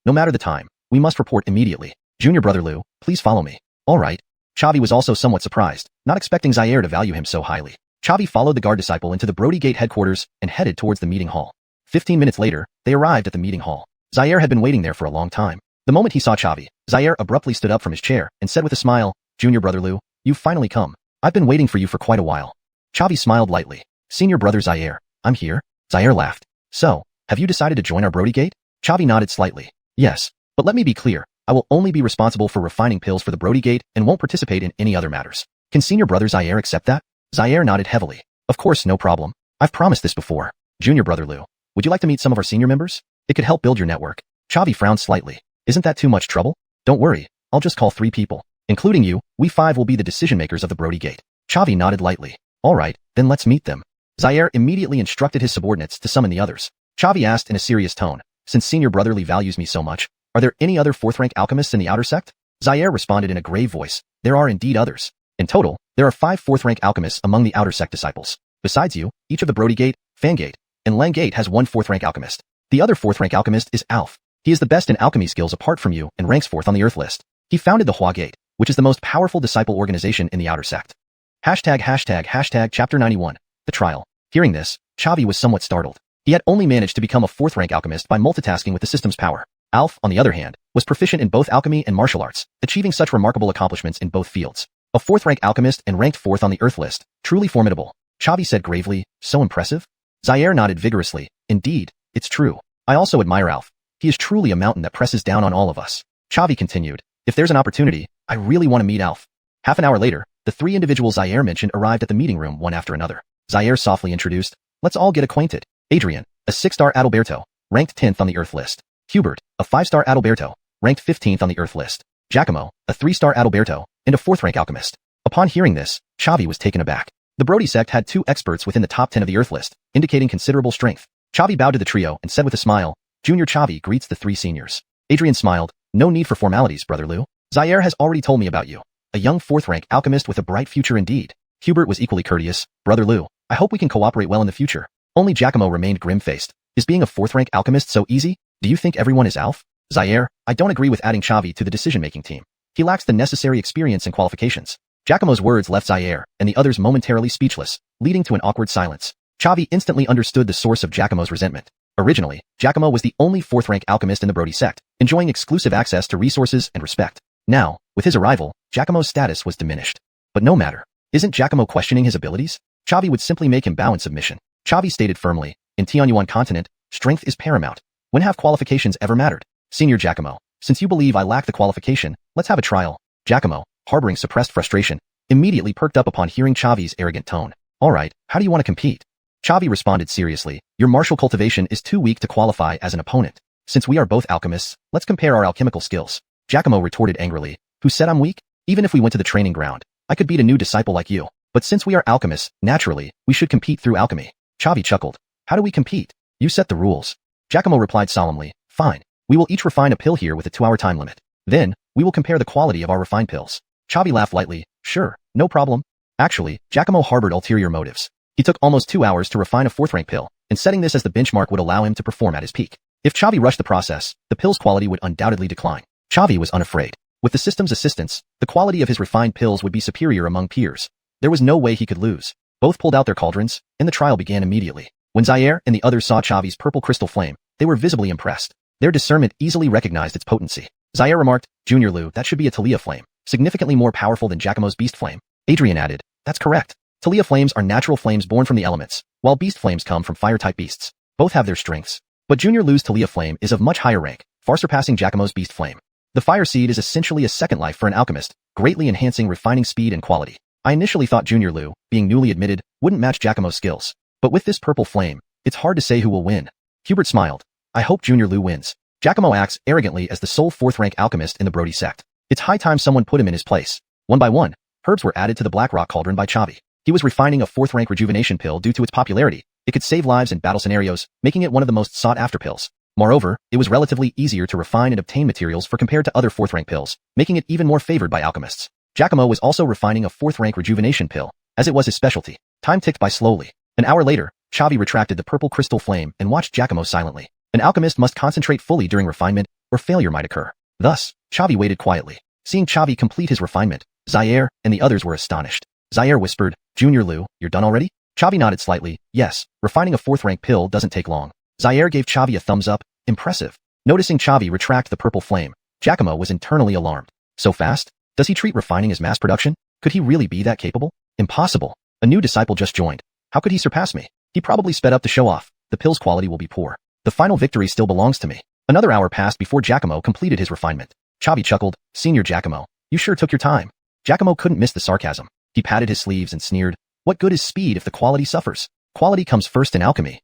no matter the time, we must report immediately. Junior Brother Liu, please follow me. All right. Xavi was also somewhat surprised, not expecting Zaire to value him so highly. Xavi followed the guard disciple into the Brody Gate headquarters and headed towards the meeting hall. 15 minutes later, they arrived at the meeting hall. Zaire had been waiting there for a long time. The moment he saw Xavi, Zaire abruptly stood up from his chair and said with a smile, Junior Brother Liu, you've finally come. I've been waiting for you for quite a while. Xavi smiled lightly. Senior Brother Zaire, I'm here. Zaire laughed. So, have you decided to join our Brody Gate? Xavi nodded slightly. Yes, but let me be clear. I will only be responsible for refining pills for the Brody Gate and won't participate in any other matters. Can Senior Brother Zaire accept that? Zaire nodded heavily. Of course, no problem. I've promised this before. Junior Brother Liu, would you like to meet some of our senior members? It could help build your network. Xavi frowned slightly. Isn't that too much trouble? Don't worry. I'll just call 3 people. Including you, we 5 will be the decision makers of the Brody Gate. Xavi nodded lightly. All right, then let's meet them. Zaire immediately instructed his subordinates to summon the others. Xavi asked in a serious tone, since Senior Brother Li values me so much, are there any other 4th rank alchemists in the outer sect? Zaire responded in a grave voice. There are indeed others. In total, there are 5 4th rank alchemists among the outer sect disciples. Besides you, each of the Brody Gate, Fan Gate, and Lang Gate has 1 4th rank alchemist. The other 4th rank alchemist is Alf. He is the best in alchemy skills apart from you and ranks 4th on the Earth list. He founded the Hua Gate, which is the most powerful disciple organization in the outer sect. Chapter 91. The Trial. Hearing this, Xavi was somewhat startled. He had only managed to become a 4th rank alchemist by multitasking with the system's power. Alf, on the other hand, was proficient in both alchemy and martial arts, achieving such remarkable accomplishments in both fields. A 4th rank alchemist and ranked 4th on the Earth list. Truly formidable. Xavi said gravely, so impressive? Zaire nodded vigorously. Indeed, it's true. I also admire Alf. He is truly a mountain that presses down on all of us. Xavi continued. If there's an opportunity, I really want to meet Alf. Half an hour later, the 3 individuals Zaire mentioned arrived at the meeting room one after another. Zaire softly introduced, let's all get acquainted. Adrian, a 6-star Adalberto, ranked 10th on the Earth list. Hubert, a 5-star Adalberto, ranked 15th on the Earth list. Giacomo, a 3-star Adalberto, and a 4th rank alchemist. Upon hearing this, Xavi was taken aback. The Brody sect had 2 experts within the top 10 of the Earth list, indicating considerable strength. Xavi bowed to the trio and said with a smile, Junior Xavi greets the 3 seniors. Adrian smiled, no need for formalities, Brother Liu. Zaire has already told me about you. A young 4th rank alchemist with a bright future indeed. Hubert was equally courteous. Brother Liu, I hope we can cooperate well in the future. Only Giacomo remained grim-faced. Is being a 4th rank alchemist so easy? Do you think everyone is Alf? Zaire, I don't agree with adding Xavi to the decision-making team. He lacks the necessary experience and qualifications. Giacomo's words left Zaire and the others momentarily speechless, leading to an awkward silence. Xavi instantly understood the source of Giacomo's resentment. Originally, Giacomo was the only 4th rank alchemist in the Brody sect, enjoying exclusive access to resources and respect. Now, with his arrival, Giacomo's status was diminished. But no matter. Isn't Giacomo questioning his abilities? Xavi would simply make him bow in submission. Xavi stated firmly, in Xuanhuan continent, strength is paramount. When have qualifications ever mattered? Senior Giacomo, since you believe I lack the qualification, let's have a trial. Giacomo, harboring suppressed frustration, immediately perked up upon hearing Xavi's arrogant tone. Alright, how do you want to compete? Xavi responded seriously, your martial cultivation is too weak to qualify as an opponent. Since we are both alchemists, let's compare our alchemical skills. Giacomo retorted angrily, who said I'm weak? Even if we went to the training ground, I could beat a new disciple like you. But since we are alchemists, naturally, we should compete through alchemy. Xavi chuckled. How do we compete? You set the rules. Giacomo replied solemnly, fine. We will each refine a pill here with a 2-hour time limit. Then, we will compare the quality of our refined pills. Xavi laughed lightly, sure, no problem. Actually, Giacomo harbored ulterior motives. He took almost 2 hours to refine a 4th rank pill, and setting this as the benchmark would allow him to perform at his peak. If Xavi rushed the process, the pill's quality would undoubtedly decline. Xavi was unafraid. With the system's assistance, the quality of his refined pills would be superior among peers. There was no way he could lose. Both pulled out their cauldrons, and the trial began immediately. When Zaire and the others saw Xavi's purple crystal flame, they were visibly impressed. Their discernment easily recognized its potency. Zaire remarked, Junior Liu, that should be a Talia flame, significantly more powerful than Giacomo's beast flame. Adrian added, that's correct. Talia flames are natural flames born from the elements, while beast flames come from fire-type beasts. Both have their strengths. But Junior Liu's Talia flame is of much higher rank, far surpassing Giacomo's beast flame. The fire seed is essentially a second life for an alchemist, greatly enhancing refining speed and quality. I initially thought Junior Liu, being newly admitted, wouldn't match Giacomo's skills. But with this purple flame, it's hard to say who will win. Hubert smiled. I hope Junior Liu wins. Giacomo acts arrogantly as the sole fourth-rank alchemist in the Brody sect. It's high time someone put him in his place. One by one, herbs were added to the Black Rock Cauldron by Xavi. He was refining a fourth-rank rejuvenation pill due to its popularity. It could save lives in battle scenarios, making it one of the most sought-after pills. Moreover, it was relatively easier to refine and obtain materials for compared to other fourth-rank pills, making it even more favored by alchemists. Giacomo was also refining a fourth-rank rejuvenation pill, as it was his specialty. Time ticked by slowly. An hour later, Xavi retracted the purple crystal flame and watched Giacomo silently. An alchemist must concentrate fully during refinement, or failure might occur. Thus, Xavi waited quietly. Seeing Xavi complete his refinement, Zaire and the others were astonished. Zaire whispered, Junior Liu, you're done already? Xavi nodded slightly. Yes, refining a fourth-rank pill doesn't take long. Zaire gave Xavi a thumbs up. Impressive. Noticing Xavi retract the purple flame, Giacomo was internally alarmed. So fast? Does he treat refining as mass production? Could he really be that capable? Impossible. A new disciple just joined. How could he surpass me? He probably sped up to show off. The pill's quality will be poor. The final victory still belongs to me. Another hour passed before Giacomo completed his refinement. Xavi chuckled, Senior Giacomo, you sure took your time. Giacomo couldn't miss the sarcasm. He patted his sleeves and sneered, what good is speed if the quality suffers? Quality comes first in alchemy.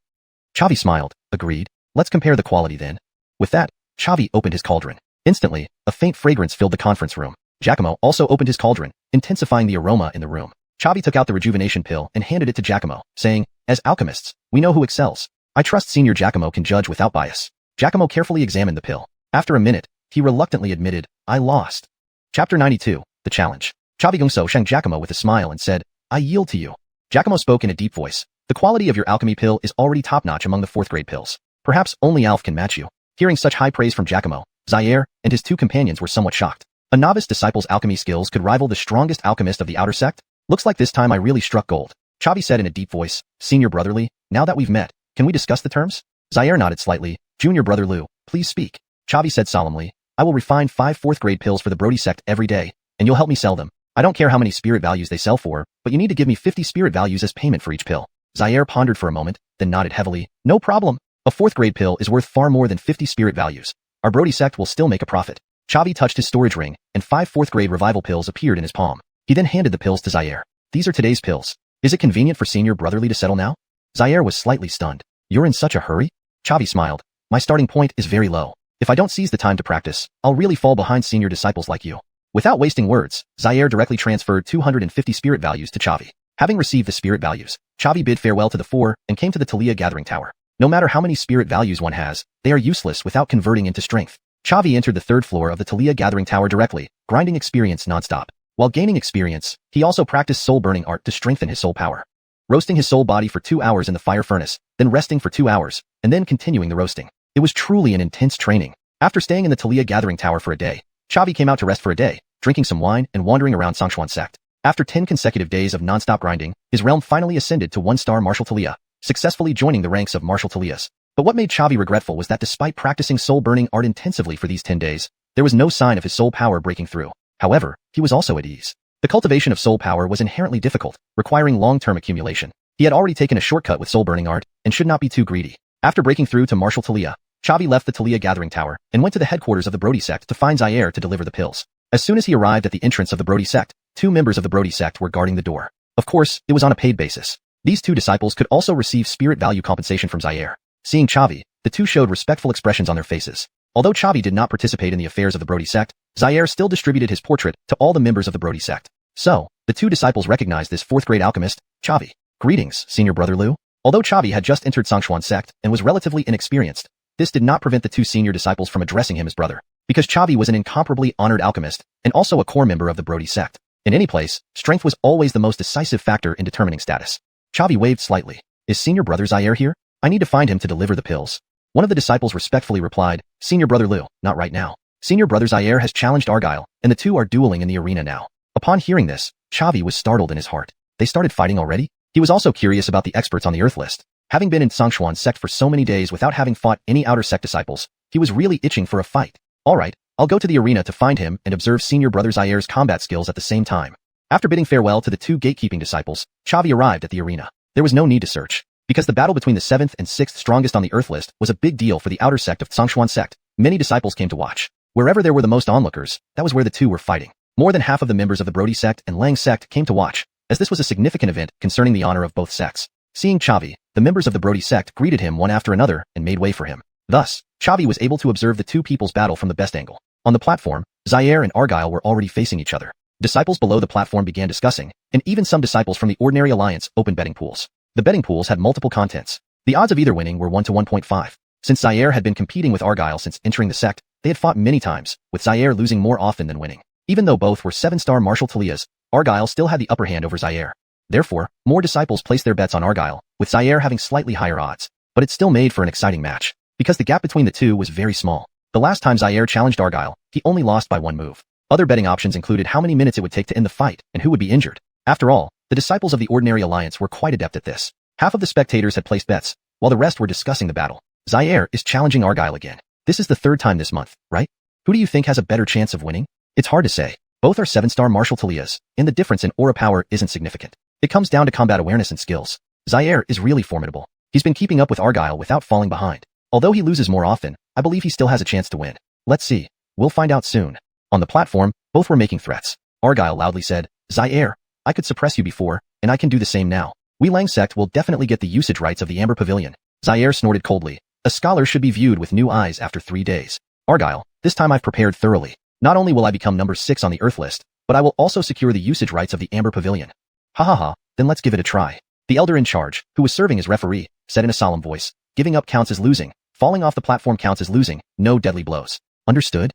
Xavi smiled, agreed. Let's compare the quality then. With that, Xavi opened his cauldron. Instantly, a faint fragrance filled the conference room. Giacomo also opened his cauldron, intensifying the aroma in the room. Xavi took out the rejuvenation pill and handed it to Giacomo, saying, as alchemists, we know who excels. I trust Senior Giacomo can judge without bias. Giacomo carefully examined the pill. After a minute, he reluctantly admitted, I lost. Chapter 92, The Challenge. Xavi Gungso shang Giacomo with a smile and said, I yield to you. Giacomo spoke in a deep voice. The quality of your alchemy pill is already top-notch among the fourth-grade pills. Perhaps only Alf can match you. Hearing such high praise from Giacomo, Zaire and his two companions were somewhat shocked. A novice disciple's alchemy skills could rival the strongest alchemist of the outer sect? Looks like this time I really struck gold. Xavi said in a deep voice, Senior Brother Li, now that we've met, can we discuss the terms? Zaire nodded slightly. Junior Brother Liu, please speak. Xavi said solemnly, I will refine 5 fourth-grade pills for the Brody sect every day, and you'll help me sell them. I don't care how many spirit values they sell for, but you need to give me 50 spirit values as payment for each pill. Zaire pondered for a moment, then nodded heavily. No problem. A fourth-grade pill is worth far more than 50 spirit values. Our Brody sect will still make a profit. Xavi touched his storage ring, and 5 fourth-grade revival pills appeared in his palm. He then handed the pills to Zaire. These are today's pills. Is it convenient for Senior Brother Li to settle now? Zaire was slightly stunned. You're in such a hurry? Xavi smiled. My starting point is very low. If I don't seize the time to practice, I'll really fall behind senior disciples like you. Without wasting words, Zaire directly transferred 250 spirit values to Xavi. Having received the spirit values, Xavi bid farewell to the 4 and came to the Talia Gathering Tower. No matter how many spirit values one has, they are useless without converting into strength. Xavi entered the 3rd floor of the Talia Gathering Tower directly, grinding experience nonstop. While gaining experience, he also practiced soul-burning art to strengthen his soul power. Roasting his soul body for 2 hours in the fire furnace, then resting for 2 hours, and then continuing the roasting. It was truly an intense training. After staying in the Talia Gathering Tower for a day, Xavi came out to rest for a day, drinking some wine and wandering around Xianxia sect. After 10 consecutive days of non-stop grinding, his realm finally ascended to 1-star Martial Talia, successfully joining the ranks of Martial Talias. But what made Xavi regretful was that despite practicing soul-burning art intensively for these 10 days, there was no sign of his soul power breaking through. However, he was also at ease. The cultivation of soul power was inherently difficult, requiring long-term accumulation. He had already taken a shortcut with soul-burning art, and should not be too greedy. After breaking through to Martial Talia, Xavi left the Talia Gathering Tower and went to the headquarters of the Brody sect to find Zaire to deliver the pills. As soon as he arrived at the entrance of the Brody sect, 2 members of the Brody sect were guarding the door. Of course, it was on a paid basis. These 2 disciples could also receive spirit value compensation from Zaire. Seeing Xavi, the 2 showed respectful expressions on their faces. Although Xavi did not participate in the affairs of the Brody sect, Zaire still distributed his portrait to all the members of the Brody sect. So, the 2 disciples recognized this 4th-grade alchemist, Xavi. Greetings, Senior Brother Liu. Although Xavi had just entered Stronger1 sect and was relatively inexperienced, this did not prevent the 2 senior disciples from addressing him as brother, because Xavi was an incomparably honored alchemist and also a core member of the Brody sect. In any place, strength was always the most decisive factor in determining status. Xavi waved slightly. Is Senior Brother Zaire here? I need to find him to deliver the pills. One of the disciples respectfully replied, Senior Brother Liu, not right now. Senior Brother Zaire has challenged Argyle, and the 2 are dueling in the arena now. Upon hearing this, Xavi was startled in his heart. They started fighting already? He was also curious about the experts on the Earth list. Having been in Stronger1 sect for so many days without having fought any outer sect disciples, he was really itching for a fight. Alright, I'll go to the arena to find him and observe Senior Brother Zaire's combat skills at the same time. After bidding farewell to the 2 gatekeeping disciples, Xavi arrived at the arena. There was no need to search, because the battle between the 7th and 6th strongest on the Earth list was a big deal for the outer sect of Stronger1 sect. Many disciples came to watch. Wherever there were the most onlookers, that was where the 2 were fighting. More than half of the members of the Brody sect and Lang sect came to watch, as this was a significant event concerning the honor of both sects. Seeing Chavi, the members of the Brody sect greeted him one after another and made way for him. Thus, Chavi was able to observe the two people's battle from the best angle. On the platform, Zaire and Argyle were already facing each other. Disciples below the platform began discussing, and even some disciples from the Ordinary Alliance opened betting pools. The betting pools had multiple contents. The odds of either winning were 1 to 1.5. Since Zaire had been competing with Argyle since entering the sect, they had fought many times, with Zaire losing more often than winning. Even though both were 7-star martial Talias, Argyle still had the upper hand over Zaire. Therefore, more disciples placed their bets on Argyle, with Zaire having slightly higher odds. But it still made for an exciting match, because the gap between the two was very small. The last time Zaire challenged Argyle, he only lost by one move. Other betting options included how many minutes it would take to end the fight and who would be injured. After all, the disciples of the Ordinary Alliance were quite adept at this. Half of the spectators had placed bets, while the rest were discussing the battle. Zaire is challenging Argyle again. This is the third time this month, right? Who do you think has a better chance of winning? It's hard to say. Both are 7-star martial Talias, and the difference in aura power isn't significant. It comes down to combat awareness and skills. Zaire is really formidable. He's been keeping up with Argyle without falling behind. Although he loses more often, I believe he still has a chance to win. Let's see. We'll find out soon. On the platform, both were making threats. Argyle loudly said, Zaire, I could suppress you before, and I can do the same now. We Lang sect will definitely get the usage rights of the Amber Pavilion. Zaire snorted coldly. A scholar should be viewed with new eyes after 3 days. Argyle, this time I've prepared thoroughly. Not only will I become number 6 on the Earth list, but I will also secure the usage rights of the Amber Pavilion. Ha ha ha, then let's give it a try. The elder in charge, who was serving as referee, said in a solemn voice, giving up counts as losing, falling off the platform counts as losing, no deadly blows. Understood?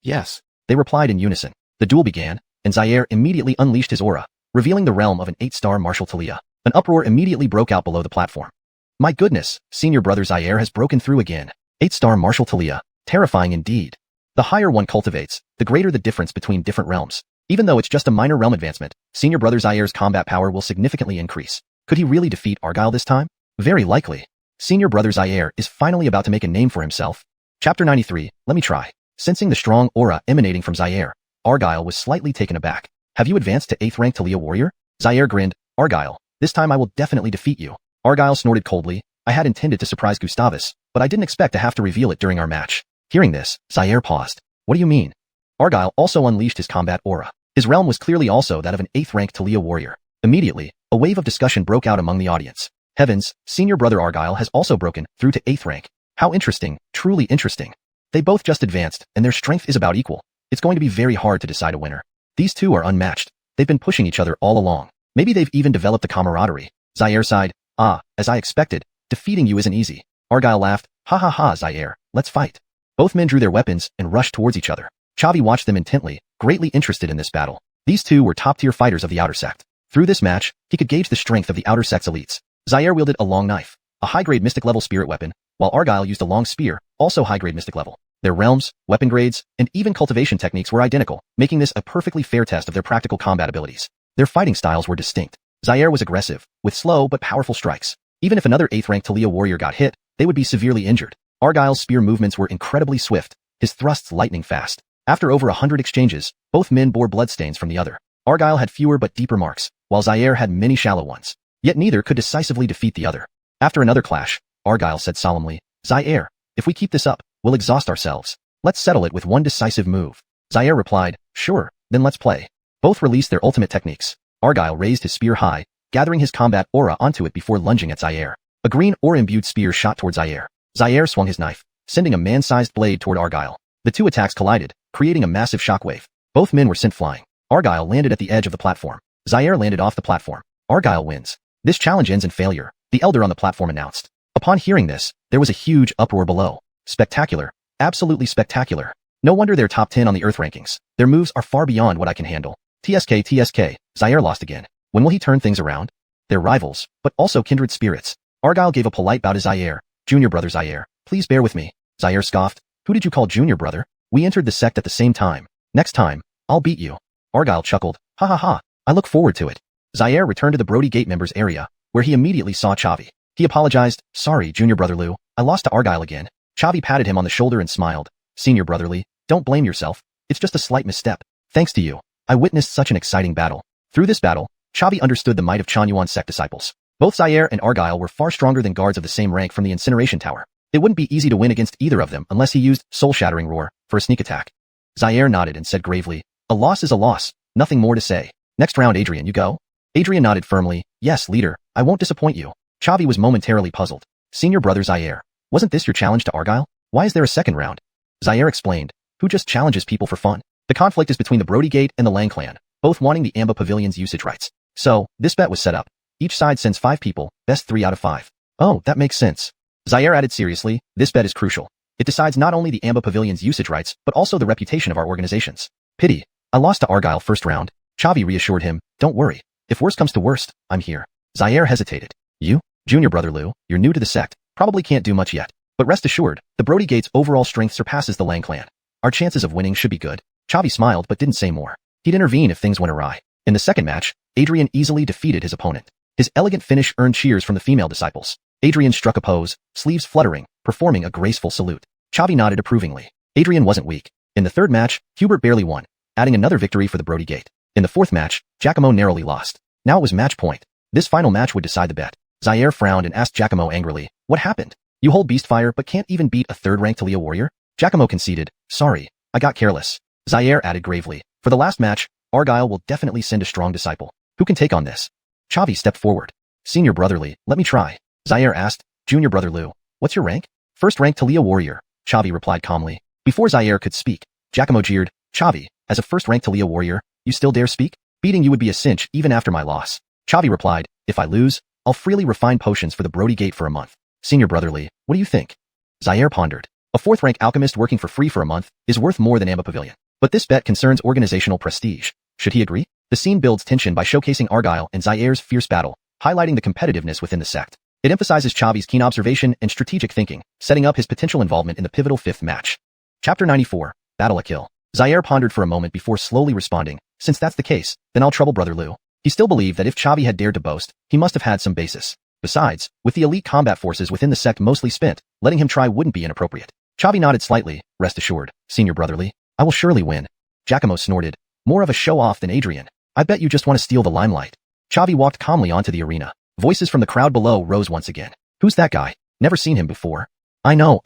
Yes. They replied in unison. The duel began, and Zaire immediately unleashed his aura, revealing the realm of an 8-star martial Talia. An uproar immediately broke out below the platform. My goodness, senior brother Zaire has broken through again. 8-star martial Talia. Terrifying indeed. The higher one cultivates, the greater the difference between different realms. Even though it's just a minor realm advancement, senior brother Zaire's combat power will significantly increase. Could he really defeat Argyle this time? Very likely. Senior brother Zaire is finally about to make a name for himself. Chapter 93, let me try. Sensing the strong aura emanating from Zaire, Argyle was slightly taken aback. Have you advanced to 8th rank Talia warrior? Zaire grinned. Argyle, this time I will definitely defeat you. Argyle snorted coldly. I had intended to surprise Gustavus, but I didn't expect to have to reveal it during our match. Hearing this, Zaire paused. What do you mean? Argyle also unleashed his combat aura. His realm was clearly also that of an 8th rank Talia warrior. Immediately, a wave of discussion broke out among the audience. Heavens, senior brother Argyle has also broken through to 8th rank. How interesting, truly interesting. They both just advanced, and their strength is about equal. It's going to be very hard to decide a winner. These two are unmatched. They've been pushing each other all along. Maybe they've even developed a camaraderie. Zaire sighed. Ah, as I expected, defeating you isn't easy. Argyle laughed. Ha ha ha, Zaire, let's fight. Both men drew their weapons and rushed towards each other. Chavi watched them intently, greatly interested in this battle. These two were top-tier fighters of the Outer Sect. Through this match, he could gauge the strength of the Outer Sect's elites. Zaire wielded a long knife, a high-grade mystic-level spirit weapon, while Argyle used a long spear, also high-grade mystic level. Their realms, weapon grades, and even cultivation techniques were identical, making this a perfectly fair test of their practical combat abilities. Their fighting styles were distinct. Zaire was aggressive, with slow but powerful strikes. Even if another 8th rank Talia warrior got hit, they would be severely injured. Argyle's spear movements were incredibly swift, his thrusts lightning fast. After over 100 exchanges, both men bore bloodstains from the other. Argyle had fewer but deeper marks, while Zaire had many shallow ones. Yet neither could decisively defeat the other. After another clash, Argyle said solemnly, Zaire, if we keep this up, we'll exhaust ourselves. Let's settle it with one decisive move. Zaire replied, sure, then let's play. Both released their ultimate techniques. Argyle raised his spear high, gathering his combat aura onto it before lunging at Zaire. A green aura-imbued spear shot toward Zaire. Zaire swung his knife, sending a man-sized blade toward Argyle. The two attacks collided, creating a massive shockwave. Both men were sent flying. Argyle landed at the edge of the platform. Zaire landed off the platform. Argyle wins. This challenge ends in failure, the elder on the platform announced. Upon hearing this, there was a huge uproar below. Spectacular. Absolutely spectacular. No wonder they're top 10 on the Earth rankings. Their moves are far beyond what I can handle. TSK, Zaire lost again. When will he turn things around? They're rivals, but also kindred spirits. Argyle gave a polite bow to Zaire. Junior brother Zaire, please bear with me. Zaire scoffed. Who did you call junior brother? We entered the sect at the same time. Next time, I'll beat you. Argyle chuckled. Ha ha ha, I look forward to it. Zaire returned to the Brody Gate members area, where he immediately saw Chavi. He apologized. Sorry, junior brother Lou, I lost to Argyle again. Chavi patted him on the shoulder and smiled. Senior brotherly, don't blame yourself. It's just a slight misstep. Thanks to you, I witnessed such an exciting battle. Through this battle, Chavi understood the might of xuanhuan sect disciples. Both Zaire and Argyle were far stronger than guards of the same rank from the incineration tower. It wouldn't be easy to win against either of them unless he used soul-shattering roar for a sneak attack. Zaire nodded and said gravely, a loss is a loss, nothing more to say. Next round Adrian, you go? Adrian nodded firmly. Yes, leader, I won't disappoint you. Xavi was momentarily puzzled. Senior brother Zaire, wasn't this your challenge to Argyle? Why is there a second round? Zaire explained. Who just challenges people for fun? The conflict is between the Brody Gate and the Lang clan, both wanting the Amba Pavilion's usage rights. So, this bet was set up. Each side sends 5 people, best 3 out of 5. Oh, that makes sense. Zaire added seriously, this bet is crucial. It decides not only the Amba Pavilion's usage rights, but also the reputation of our organizations. Pity. I lost to Argyle first round. Xavi reassured him, don't worry. If worst comes to worst, I'm here. Zaire hesitated. You? Junior brother Lou, you're new to the sect, probably can't do much yet. But rest assured, the Brody Gate's overall strength surpasses the Lang clan. Our chances of winning should be good. Xavi smiled but didn't say more. He'd intervene if things went awry. In the second match, Adrian easily defeated his opponent. His elegant finish earned cheers from the female disciples. Adrian struck a pose, sleeves fluttering, performing a graceful salute. Xavi nodded approvingly. Adrian wasn't weak. In the third match, Hubert barely won, adding another victory for the Brody Gate. In the fourth match, Giacomo narrowly lost. Now it was match point. This final match would decide the bet. Zaire frowned and asked Giacomo angrily, what happened? You hold beast fire but can't even beat a third-rank Talia warrior? Giacomo conceded, sorry, I got careless. Zaire added gravely, for the last match, Argyle will definitely send a strong disciple. Who can take on this? Xavi stepped forward. Senior brotherly, let me try. Zaire asked, Junior brother Lou, what's your rank? First rank Talia warrior, Xavi replied calmly. Before Zaire could speak, Giacomo jeered, Xavi, as a first rank Talia warrior, you still dare speak? Beating you would be a cinch even after my loss. Xavi replied, if I lose, I'll freely refine potions for the Brody Gate for a month. Senior brotherly, what do you think? Zaire pondered. A fourth-rank alchemist working for free for a month is worth more than Amba Pavilion. But this bet concerns organizational prestige. Should he agree? The scene builds tension by showcasing Argyle and Zaire's fierce battle, highlighting the competitiveness within the sect. It emphasizes Xavi's keen observation and strategic thinking, setting up his potential involvement in the pivotal fifth match. Chapter 94, Battle a Kill. Zaire pondered for a moment before slowly responding, since that's the case, then I'll trouble brother Lou. He still believed that if Xavi had dared to boast, he must have had some basis. Besides, with the elite combat forces within the sect mostly spent, letting him try wouldn't be inappropriate. Xavi nodded slightly, rest assured, Senior brotherly, I will surely win. Giacomo snorted, more of a show-off than Adrian. I bet you just want to steal the limelight. Xavi walked calmly onto the arena. Voices from the crowd below rose once again. Who's that guy? Never seen him before. I know.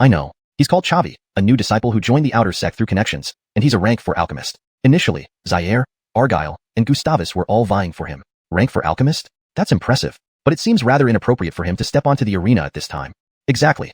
He's called Xavi, a new disciple who joined the outer sect through connections, and he's a rank 4 alchemist. Initially, Zaire, Argyle, and Gustavus were all vying for him. Rank 4 alchemist? That's impressive. But it seems rather inappropriate for him to step onto the arena at this time. Exactly.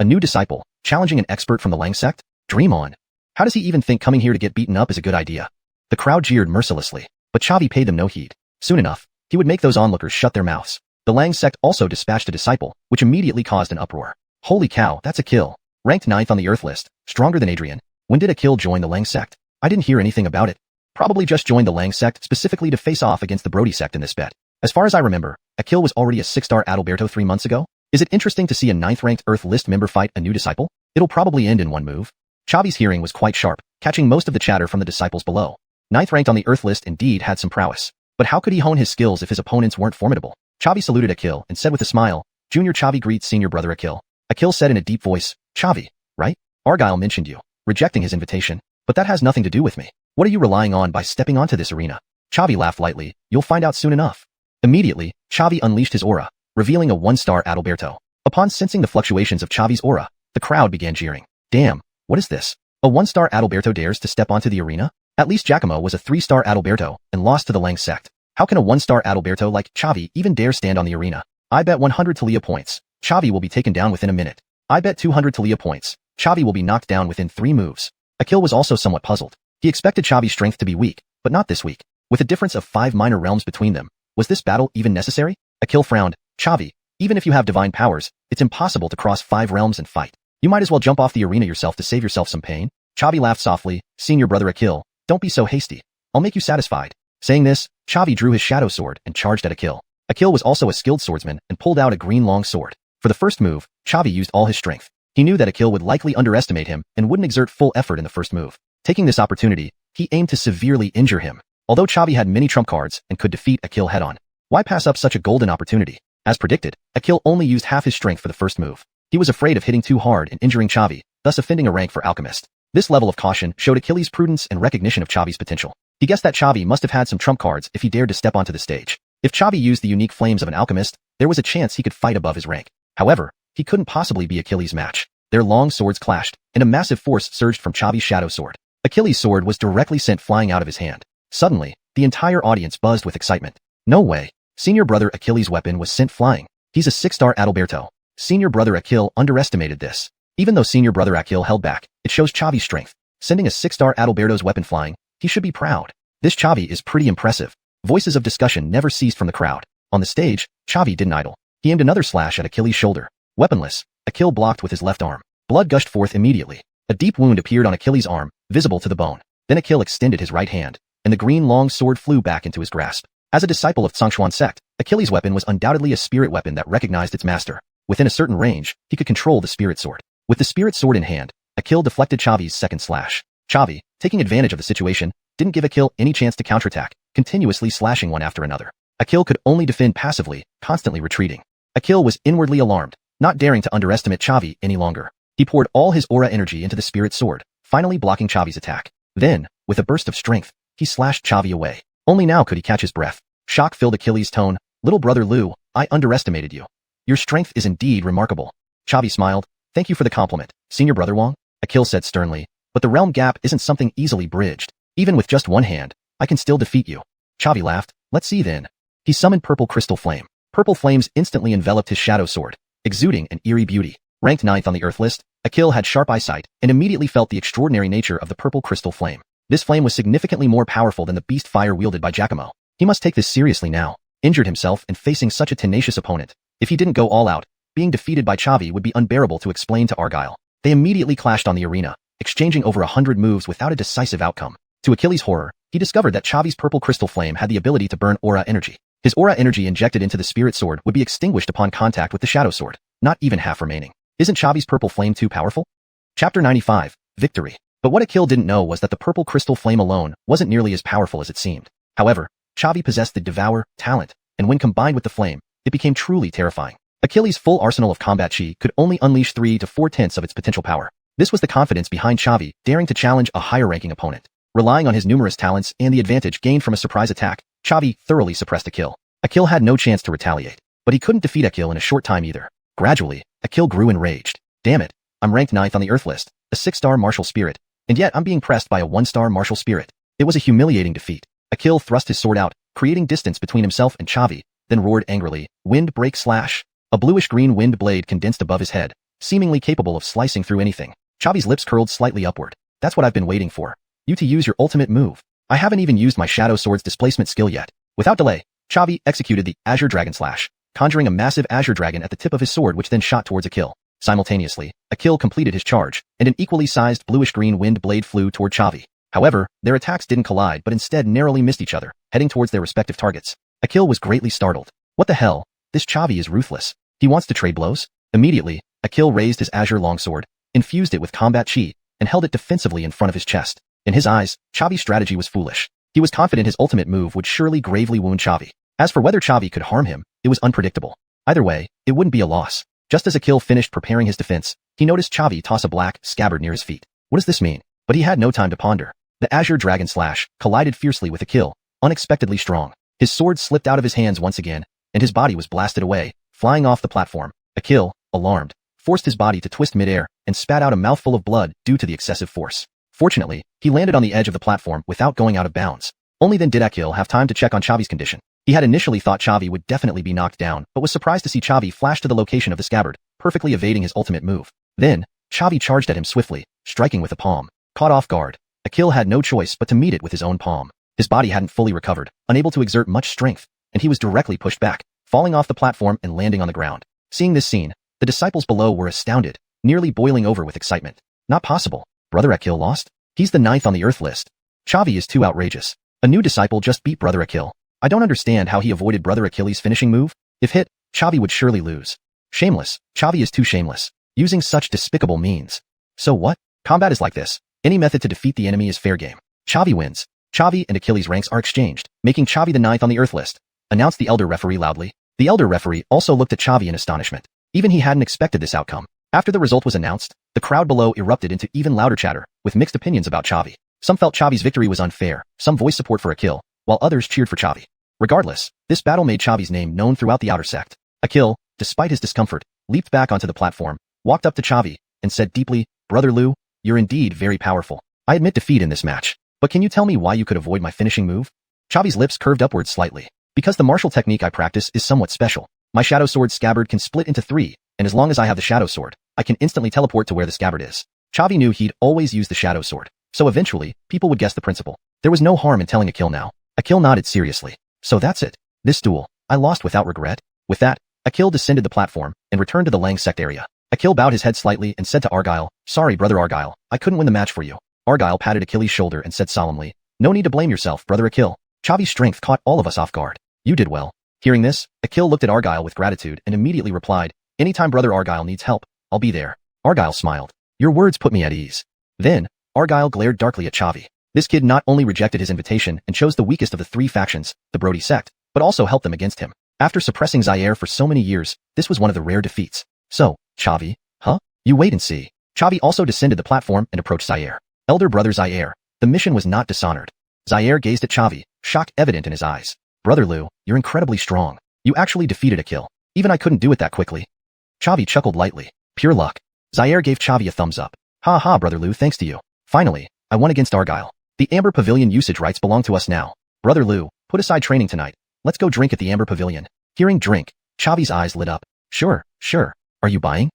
A new disciple, challenging an expert from the Lang sect? Dream on. How does he even think coming here to get beaten up is a good idea? The crowd jeered mercilessly, but Xavi paid them no heed. Soon enough, he would make those onlookers shut their mouths. The Lang sect also dispatched a disciple, which immediately caused an uproar. Holy cow, that's a kill. Ranked 9th on the Earth list, stronger than Adrian. When did a kill join the Lang sect? I didn't hear anything about it. Probably just joined the Lang sect specifically to face off against the Brody sect in this bet. As far as I remember, Akil was already a 6-star Adalberto 3 months ago. Is it interesting to see a 9th-ranked Earth list member fight a new disciple? It'll probably end in one move. Xavi's hearing was quite sharp, catching most of the chatter from the disciples below. 9th-ranked on the Earth list indeed had some prowess. But how could he hone his skills if his opponents weren't formidable? Xavi saluted Akil and said with a smile, Junior Xavi greets senior brother Akil. Akil said in a deep voice, Xavi, right? Argyle mentioned you, rejecting his invitation. But that has nothing to do with me. What are you relying on by stepping onto this arena? Xavi laughed lightly, you'll find out soon enough. Immediately, Xavi unleashed his aura, revealing a 1-star Adalberto. Upon sensing the fluctuations of Xavi's aura, the crowd began jeering. Damn, what is this? A 1-star Adalberto dares to step onto the arena? At least Giacomo was a 3-star Adalberto and lost to the Lang sect. How can a 1-star Adalberto like Xavi even dare stand on the arena? I bet 100 Talia points. Xavi will be taken down within a minute. I bet 200 Talia points. Xavi will be knocked down within 3 moves. Akil was also somewhat puzzled. He expected Xavi's strength to be weak, but not this weak. With a difference of 5 minor realms between them, was this battle even necessary? Akil frowned. Xavi, even if you have divine powers, it's impossible to cross 5 realms and fight. You might as well jump off the arena yourself to save yourself some pain. Xavi laughed softly. Senior brother Akil, don't be so hasty. I'll make you satisfied. Saying this, Xavi drew his shadow sword and charged at Akil. Akil was also a skilled swordsman and pulled out a green long sword. For the first move, Xavi used all his strength. He knew that Akil would likely underestimate him and wouldn't exert full effort in the first move. Taking this opportunity, he aimed to severely injure him. Although Xavi had many trump cards and could defeat Akil head-on, why pass up such a golden opportunity? As predicted, Akil only used half his strength for the first move. He was afraid of hitting too hard and injuring Xavi, thus offending a rank 4 alchemist. This level of caution showed Achilles' prudence and recognition of Xavi's potential. He guessed that Xavi must have had some trump cards if he dared to step onto the stage. If Xavi used the unique flames of an alchemist, there was a chance he could fight above his rank. However, he couldn't possibly be Achilles' match. Their long swords clashed, and a massive force surged from Xavi's shadow sword. Achilles' sword was directly sent flying out of his hand. Suddenly, the entire audience buzzed with excitement. No way. Senior brother Achilles' weapon was sent flying. He's a 6-star Adalberto. Senior brother Achille underestimated this. Even though senior brother Achille held back, it shows Xavi's strength. Sending a 6-star Adalberto's weapon flying, he should be proud. This Xavi is pretty impressive. Voices of discussion never ceased from the crowd. On the stage, Xavi didn't idle. He aimed another slash at Achilles' shoulder. Weaponless, Achille blocked with his left arm. Blood gushed forth immediately. A deep wound appeared on Achilles' arm, visible to the bone. Then Achille extended his right hand, and the green long sword flew back into his grasp. As a disciple of Xuanhuan sect, Achilles' weapon was undoubtedly a spirit weapon that recognized its master. Within a certain range, he could control the spirit sword. With the spirit sword in hand, Achille deflected Xavi's second slash. Xavi, taking advantage of the situation, didn't give Achille any chance to counterattack, continuously slashing one after another. Achille could only defend passively, constantly retreating. Achille was inwardly alarmed, not daring to underestimate Xavi any longer. He poured all his aura energy into the spirit sword, finally blocking Xavi's attack. Then, with a burst of strength, he slashed Xavi away. Only now could he catch his breath. Shock filled Achilles' tone. Little brother Liu, I underestimated you. Your strength is indeed remarkable. Xavi smiled. Thank you for the compliment, senior brother Wang, Achille said sternly. But the realm gap isn't something easily bridged. Even with just one hand, I can still defeat you. Xavi laughed. Let's see then. He summoned purple crystal flame. Purple flames instantly enveloped his shadow sword, exuding an eerie beauty. Ranked 9th on the Earth list, Achille had sharp eyesight and immediately felt the extraordinary nature of the purple crystal flame. This flame was significantly more powerful than the beast fire wielded by Giacomo. He must take this seriously now. Injured himself and facing such a tenacious opponent. If he didn't go all out, being defeated by Xavi would be unbearable to explain to Argyle. They immediately clashed on the arena, exchanging over 100 moves without a decisive outcome. To Achilles' horror, he discovered that Xavi's purple crystal flame had the ability to burn aura energy. His aura energy injected into the spirit sword would be extinguished upon contact with the shadow sword, not even half remaining. Isn't Xavi's purple flame too powerful? Chapter 95, Victory. But what Achille didn't know was that the purple crystal flame alone wasn't nearly as powerful as it seemed. However, Xavi possessed the Devour talent, and when combined with the flame, it became truly terrifying. Achilles' full arsenal of combat chi could only unleash 3 to 4/10 of its potential power. This was the confidence behind Xavi daring to challenge a higher-ranking opponent. Relying on his numerous talents and the advantage gained from a surprise attack, Xavi thoroughly suppressed Achille. Achille had no chance to retaliate, but he couldn't defeat Achille in a short time either. Gradually, Achille grew enraged. Damn it, I'm ranked 9th on the Earth list, a 6-star martial spirit, and yet I'm being pressed by a 1-star martial spirit. It was a humiliating defeat. Achille thrust his sword out, creating distance between himself and Xavi, then roared angrily, Wind break slash. A bluish-green wind blade condensed above his head, seemingly capable of slicing through anything. Xavi's lips curled slightly upward. That's what I've been waiting for. You to use your ultimate move. I haven't even used my shadow sword's displacement skill yet. Without delay, Xavi executed the Azure Dragon Slash, conjuring a massive azure dragon at the tip of his sword which then shot towards Achille. Simultaneously, Achille completed his charge, and an equally sized bluish-green wind blade flew toward Xavi. However, their attacks didn't collide but instead narrowly missed each other, heading towards their respective targets. Achille was greatly startled. What the hell? This Xavi is ruthless. He wants to trade blows? Immediately, Achille raised his azure longsword, infused it with combat chi, and held it defensively in front of his chest. In his eyes, Xavi's strategy was foolish. He was confident his ultimate move would surely gravely wound Xavi. As for whether Xavi could harm him, it was unpredictable. Either way, it wouldn't be a loss. Just as Achille finished preparing his defense, he noticed Xavi toss a black scabbard near his feet. What does this mean? But he had no time to ponder. The Azure Dragon Slash collided fiercely with Achille, unexpectedly strong. His sword slipped out of his hands once again, and his body was blasted away, flying off the platform. Achille, alarmed, forced his body to twist midair and spat out a mouthful of blood due to the excessive force. Fortunately, he landed on the edge of the platform without going out of bounds. Only then did Achille have time to check on Xavi's condition. He had initially thought Xavi would definitely be knocked down, but was surprised to see Xavi flash to the location of the scabbard, perfectly evading his ultimate move. Then, Xavi charged at him swiftly, striking with a palm. Caught off guard, Achille had no choice but to meet it with his own palm. His body hadn't fully recovered, unable to exert much strength, and he was directly pushed back, falling off the platform and landing on the ground. Seeing this scene, the disciples below were astounded, nearly boiling over with excitement. Not possible. Brother Achille lost? He's the 9th on the Earth list. Xavi is too outrageous. A new disciple just beat Brother Achille. I don't understand how he avoided Brother Achilles' finishing move. If hit, Xavi would surely lose. Shameless. Xavi is too shameless, using such despicable means. So what? Combat is like this. Any method to defeat the enemy is fair game. Xavi wins. Xavi and Achilles' ranks are exchanged, making Xavi the 9th on the Earth list, announced the elder referee loudly. The elder referee also looked at Xavi in astonishment. Even he hadn't expected this outcome. After the result was announced, the crowd below erupted into even louder chatter, with mixed opinions about Xavi. Some felt Xavi's victory was unfair, some voiced support for Achille, while others cheered for Xavi. Regardless, this battle made Xavi's name known throughout the outer sect. Achille, despite his discomfort, leaped back onto the platform, walked up to Xavi, and said deeply, Brother Liu, you're indeed very powerful. I admit defeat in this match, but can you tell me why you could avoid my finishing move? Xavi's lips curved upwards slightly. Because the martial technique I practice is somewhat special. My shadow sword scabbard can split into 3, and as long as I have the shadow sword, I can instantly teleport to where the scabbard is. Chavi knew he'd always use the shadow sword, so eventually, people would guess the principle. There was no harm in telling Akil now. Akil nodded seriously. So that's it. This duel, I lost without regret. With that, Akil descended the platform and returned to the Lang sect area. Akil bowed his head slightly and said to Argyle, "Sorry, brother Argyle, I couldn't win the match for you." Argyle patted Achilles' shoulder and said solemnly, "No need to blame yourself, brother Akil. Chavi's strength caught all of us off guard. You did well." Hearing this, Akil looked at Argyle with gratitude and immediately replied, "Anytime brother Argyle needs help, I'll be there." Argyle smiled. "Your words put me at ease." Then, Argyle glared darkly at Chavi. This kid not only rejected his invitation and chose the weakest of the 3 factions, the Brody sect, but also helped them against him. After suppressing Zaire for so many years, this was one of the rare defeats. So, Chavi, huh? You wait and see. Chavi also descended the platform and approached Zaire. Elder brother Zaire, the mission was not dishonored. Zaire gazed at Chavi, shock evident in his eyes. "Brother Liu, you're incredibly strong. You actually defeated Akil. Even I couldn't do it that quickly." Chavi chuckled lightly. "Pure luck." Zaire gave Chavi a thumbs up. "Ha ha, brother Liu, thanks to you. Finally, I won against Argyle. The Amber Pavilion usage rights belong to us now. Brother Liu, put aside training tonight. Let's go drink at the Amber Pavilion." Hearing drink, Chavi's eyes lit up. Sure. Are you buying?"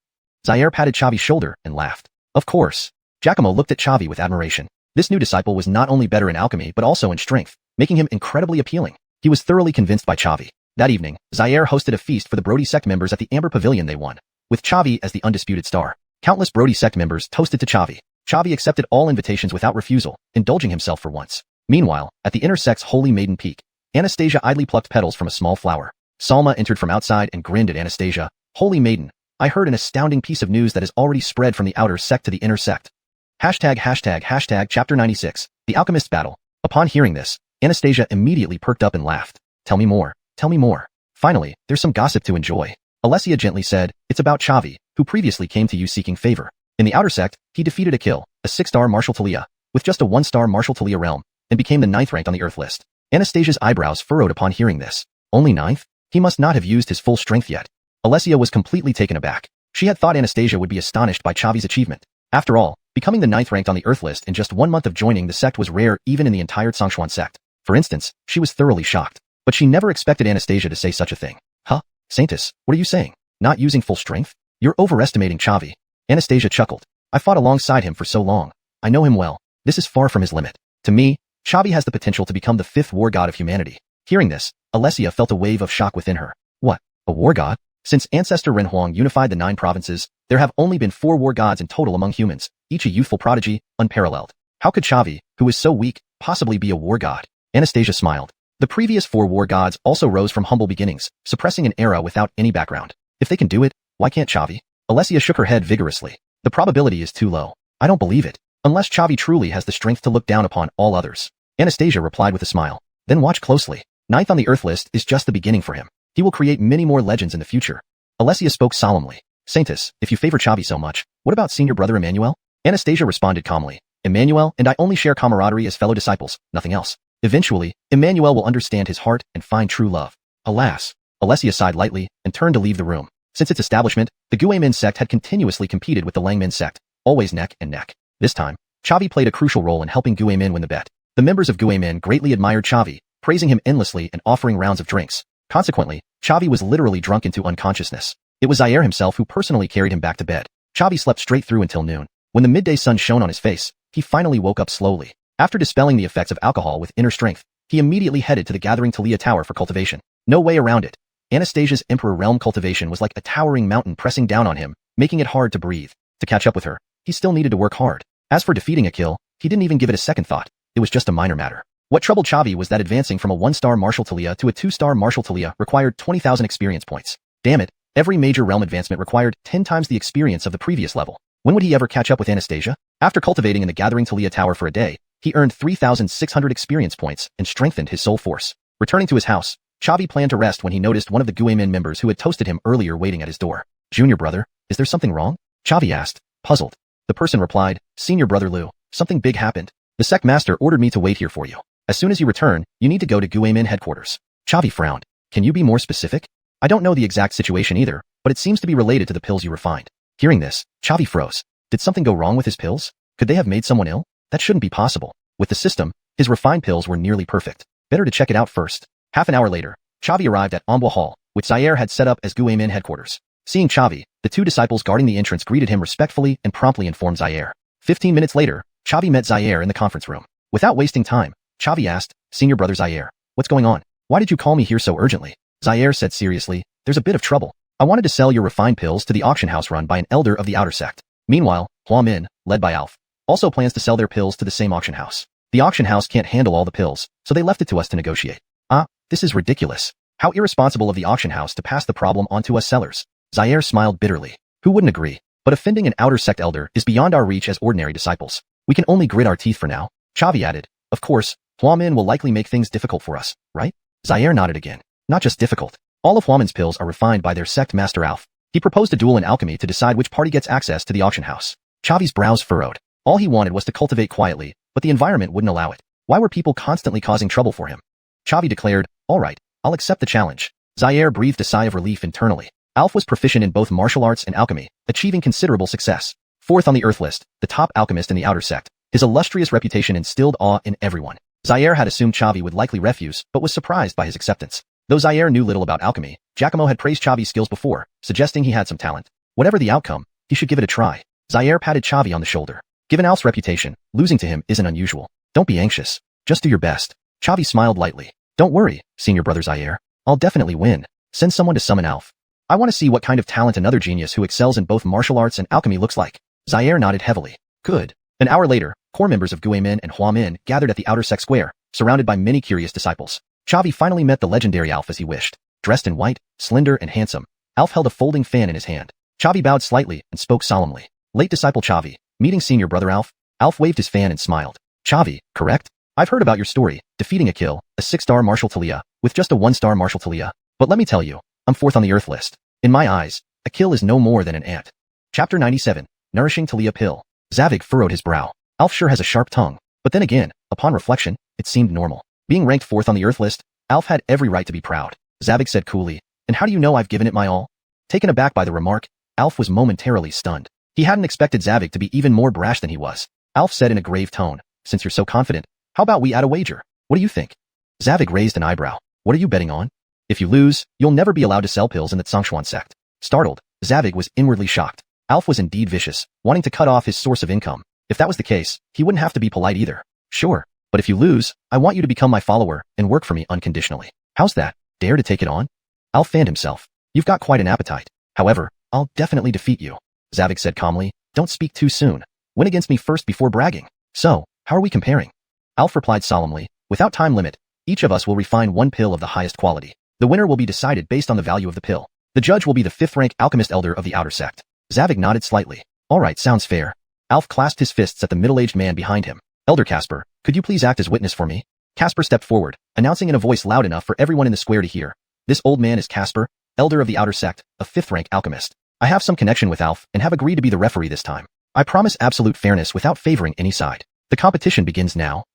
Zaire patted Chavi's shoulder and laughed. "Of course." Giacomo looked at Chavi with admiration. This new disciple was not only better in alchemy but also in strength, making him incredibly appealing. He was thoroughly convinced by Chavi. That evening, Zaire hosted a feast for the Brody sect members at the Amber Pavilion they won, with Chavi as the undisputed star. Countless Brody sect members toasted to Chavi. Chavi accepted all invitations without refusal, indulging himself for once. Meanwhile, at the inner sect's Holy Maiden Peak, Anastasia idly plucked petals from a small flower. Salma entered from outside and grinned at Anastasia. "Holy Maiden, I heard an astounding piece of news that has already spread from the outer sect to the inner sect." ####Chapter 96, The Alchemist's Battle. Upon hearing this, Anastasia immediately perked up and laughed. Tell me more. Finally, there's some gossip to enjoy. Alessia gently said, "It's about Chavi, who previously came to you seeking favor. In the outer sect, he defeated Akil, a 6-star martial Talia, with just a 1-star martial Talia realm, and became the 9th ranked on the Earth list." Anastasia's eyebrows furrowed upon hearing this. Only 9th? He must not have used his full strength yet. Alessia was completely taken aback. She had thought Anastasia would be astonished by Chavi's achievement. After all, becoming the 9th ranked on the Earth list in just 1 month of joining the sect was rare even in the entire xuanhuan sect. For instance, she was thoroughly shocked. But she never expected Anastasia to say such a thing. "Huh? Saintus, what are you saying? Not using full strength? You're overestimating Chavi." Anastasia chuckled. "I fought alongside him for so long. I know him well. This is far from his limit. To me, Chavi has the potential to become the 5th war god of humanity." Hearing this, Alessia felt a wave of shock within her. What? A war god? Since ancestor Renhuang unified the 9 provinces, there have only been 4 war gods in total among humans, each a youthful prodigy, unparalleled. How could Chavi, who is so weak, possibly be a war god? Anastasia smiled. The previous 4 war gods also rose from humble beginnings, suppressing an era without any background. If they can do it, why can't Chavi? Alessia shook her head vigorously. The probability is too low. I don't believe it. Unless Chavi truly has the strength to look down upon all others. Anastasia replied with a smile. Then watch closely. 9th on the Earth list is just the beginning for him. He will create many more legends in the future. Alessia spoke solemnly. Saintus, if you favor Chavi so much, what about senior brother Emmanuel? Anastasia responded calmly. Emmanuel and I only share camaraderie as fellow disciples, nothing else. Eventually, Emmanuel will understand his heart and find true love. Alas. Alessia sighed lightly and turned to leave the room. Since its establishment, the Guimin sect had continuously competed with the Langmin sect, always neck and neck. This time, Chavi played a crucial role in helping Guimin win the bet. The members of Guimin greatly admired Chavi, praising him endlessly and offering rounds of drinks. Consequently, Chavi was literally drunk into unconsciousness. It was Zaire himself who personally carried him back to bed. Chavi slept straight through until noon. When the midday sun shone on his face, he finally woke up slowly. After dispelling the effects of alcohol with inner strength, he immediately headed to the gathering Talia Tower for cultivation. No way around it. Anastasia's Emperor Realm cultivation was like a towering mountain pressing down on him, making it hard to breathe. To catch up with her, he still needed to work hard. As for defeating Akil, he didn't even give it a second thought. It was just a minor matter. What troubled Chavi was that advancing from a 1-star martial Talia to a 2-star martial Talia required 20,000 experience points. Damn it, every major realm advancement required 10 times the experience of the previous level. When would he ever catch up with Anastasia? After cultivating in the gathering Talia Tower for a day, he earned 3,600 experience points and strengthened his soul force. Returning to his house, Chavi planned to rest when he noticed one of the Guimin members who had toasted him earlier waiting at his door. "Junior brother, is there something wrong?" Chavi asked, puzzled. The person replied, "Senior brother Liu, something big happened. The sect master ordered me to wait here for you. As soon as you return, you need to go to Guimin headquarters." Chavi frowned. "Can you be more specific?" "I don't know the exact situation either, but it seems to be related to the pills you refined." Hearing this, Chavi froze. Did something go wrong with his pills? Could they have made someone ill? That shouldn't be possible. With the system, his refined pills were nearly perfect. Better to check it out first. Half an hour later, Chavi arrived at Donghua Hall, which Zaire had set up as Guamin headquarters. Seeing Chavi, the two disciples guarding the entrance greeted him respectfully and promptly informed Zaire. 15 minutes later, Chavi met Zaire in the conference room. Without wasting time, Chavi asked, "Senior brother Zaire, what's going on? Why did you call me here so urgently?" Zaire said seriously, "There's a bit of trouble. I wanted to sell your refined pills to the auction house run by an elder of the outer sect. Meanwhile, Huamin, led by Alf, also plans to sell their pills to the same auction house. The auction house can't handle all the pills, so they left it to us to negotiate." "Ah, this is ridiculous. How irresponsible of the auction house to pass the problem on to us sellers." Zaire smiled bitterly. Who wouldn't agree? But offending an outer sect elder is beyond our reach as ordinary disciples. We can only grit our teeth for now. Chavi added, "Of course, Huamin will likely make things difficult for us, right?" Zaire nodded again. "Not just difficult. All of Huamin's pills are refined by their sect master Alf. He proposed a duel in alchemy to decide which party gets access to the auction house." Chavi's brows furrowed. All he wanted was to cultivate quietly, but the environment wouldn't allow it. Why were people constantly causing trouble for him? Chavi declared, "All right, I'll accept the challenge." Zaire breathed a sigh of relief internally. Alf was proficient in both martial arts and alchemy, achieving considerable success. Fourth on the Earth list, the top alchemist in the outer sect, his illustrious reputation instilled awe in everyone. Zaire had assumed Chavi would likely refuse, but was surprised by his acceptance. Though Zaire knew little about alchemy, Giacomo had praised Chavi's skills before, suggesting he had some talent. Whatever the outcome, he should give it a try. Zaire patted Chavi on the shoulder. Given Alf's reputation, losing to him isn't unusual. Don't be anxious. Just do your best. Chavi smiled lightly. "Don't worry, senior brother Zaire. I'll definitely win. Send someone to summon Alf. I want to see what kind of talent another genius who excels in both martial arts and alchemy looks like." Zaire nodded heavily. "Good." An hour later, core members of Guamin and Huamin gathered at the outer sect square, surrounded by many curious disciples. Chavi finally met the legendary Alf as he wished. Dressed in white, slender and handsome, Alf held a folding fan in his hand. Chavi bowed slightly and spoke solemnly. "Late disciple Chavi, meeting senior brother Alf." Alf waved his fan and smiled. "Chavi, correct? I've heard about your story, defeating a kill, a 6-star martial Talia, with just a 1-star martial Talia. But let me tell you, I'm fourth on the Earth list. In my eyes, a kill is no more than an ant." Chapter 97, Nourishing Talia Pill. Zavig furrowed his brow. Alf sure has a sharp tongue. But then again, upon reflection, it seemed normal. Being ranked fourth on the Earth list, Alf had every right to be proud. Zavig said coolly, "And how do you know I've given it my all?" Taken aback by the remark, Alf was momentarily stunned. He hadn't expected Zavig to be even more brash than he was. Alf said in a grave tone, "Since you're so confident, how about we add a wager? What do you think?" Zavig raised an eyebrow. "What are you betting on?" "If you lose, you'll never be allowed to sell pills in the Xuanhuan sect." Startled, Zavig was inwardly shocked. Alf was indeed vicious, wanting to cut off his source of income. If that was the case, he wouldn't have to be polite either. "Sure, but if you lose, I want you to become my follower and work for me unconditionally. How's that? Dare to take it on?" Alf fanned himself. "You've got quite an appetite. However, I'll definitely defeat you." Zavig said calmly, "Don't speak too soon. Win against me first before bragging." "So, how are we comparing?" Alf replied solemnly, "Without time limit, each of us will refine one pill of the highest quality. The winner will be decided based on the value of the pill. The judge will be the 5th-rank alchemist elder of the outer sect." Zavig nodded slightly. "All right, sounds fair." Alf clasped his fists at the middle-aged man behind him. "Elder Casper, could you please act as witness for me?" Casper stepped forward, announcing in a voice loud enough for everyone in the square to hear. "This old man is Casper, elder of the outer sect, a 5th-rank alchemist. I have some connection with Alf and have agreed to be the referee this time. I promise absolute fairness without favoring any side. The competition begins now."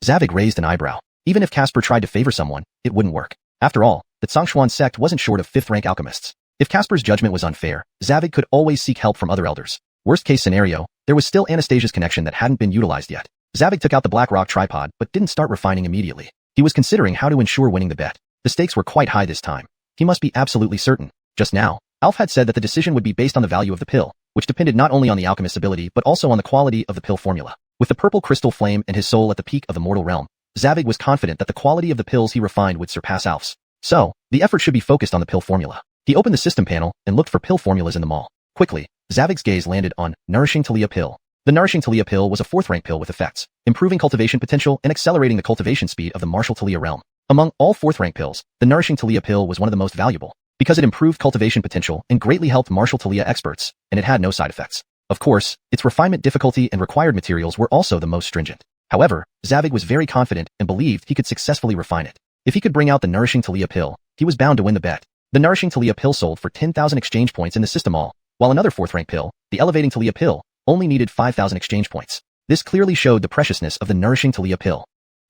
Zavig raised an eyebrow. Even if Casper tried to favor someone, it wouldn't work. After all, the Xuanhuan sect wasn't short of 5th-rank alchemists. If Casper's judgment was unfair, Zavig could always seek help from other elders. Worst-case scenario, there was still Anastasia's connection that hadn't been utilized yet. Zavig took out the black rock tripod but didn't start refining immediately. He was considering how to ensure winning the bet. The stakes were quite high this time. He must be absolutely certain. Just now, Alf had said that the decision would be based on the value of the pill, which depended not only on the alchemist's ability but also on the quality of the pill formula. With the purple crystal flame and his soul at the peak of the mortal realm, Zavig was confident that the quality of the pills he refined would surpass Alf's. So, the effort should be focused on the pill formula. He opened the system panel and looked for pill formulas in the mall. Quickly, Zavig's gaze landed on Nourishing Talia Pill. The Nourishing Talia Pill was a 4th-rank pill with effects, improving cultivation potential and accelerating the cultivation speed of the martial Talia realm. Among all 4th-rank pills, the Nourishing Talia Pill was one of the most valuable, because it improved cultivation potential and greatly helped martial Talia experts, and it had no side effects. Of course, its refinement difficulty and required materials were also the most stringent. However, Zavig was very confident and believed he could successfully refine it. If he could bring out the Nourishing Talia Pill, he was bound to win the bet. The Nourishing Talia Pill sold for 10,000 exchange points in the system mall, while another 4th-rank pill, the Elevating Talia Pill, only needed 5,000 exchange points. This clearly showed the preciousness of the Nourishing Talia Pill.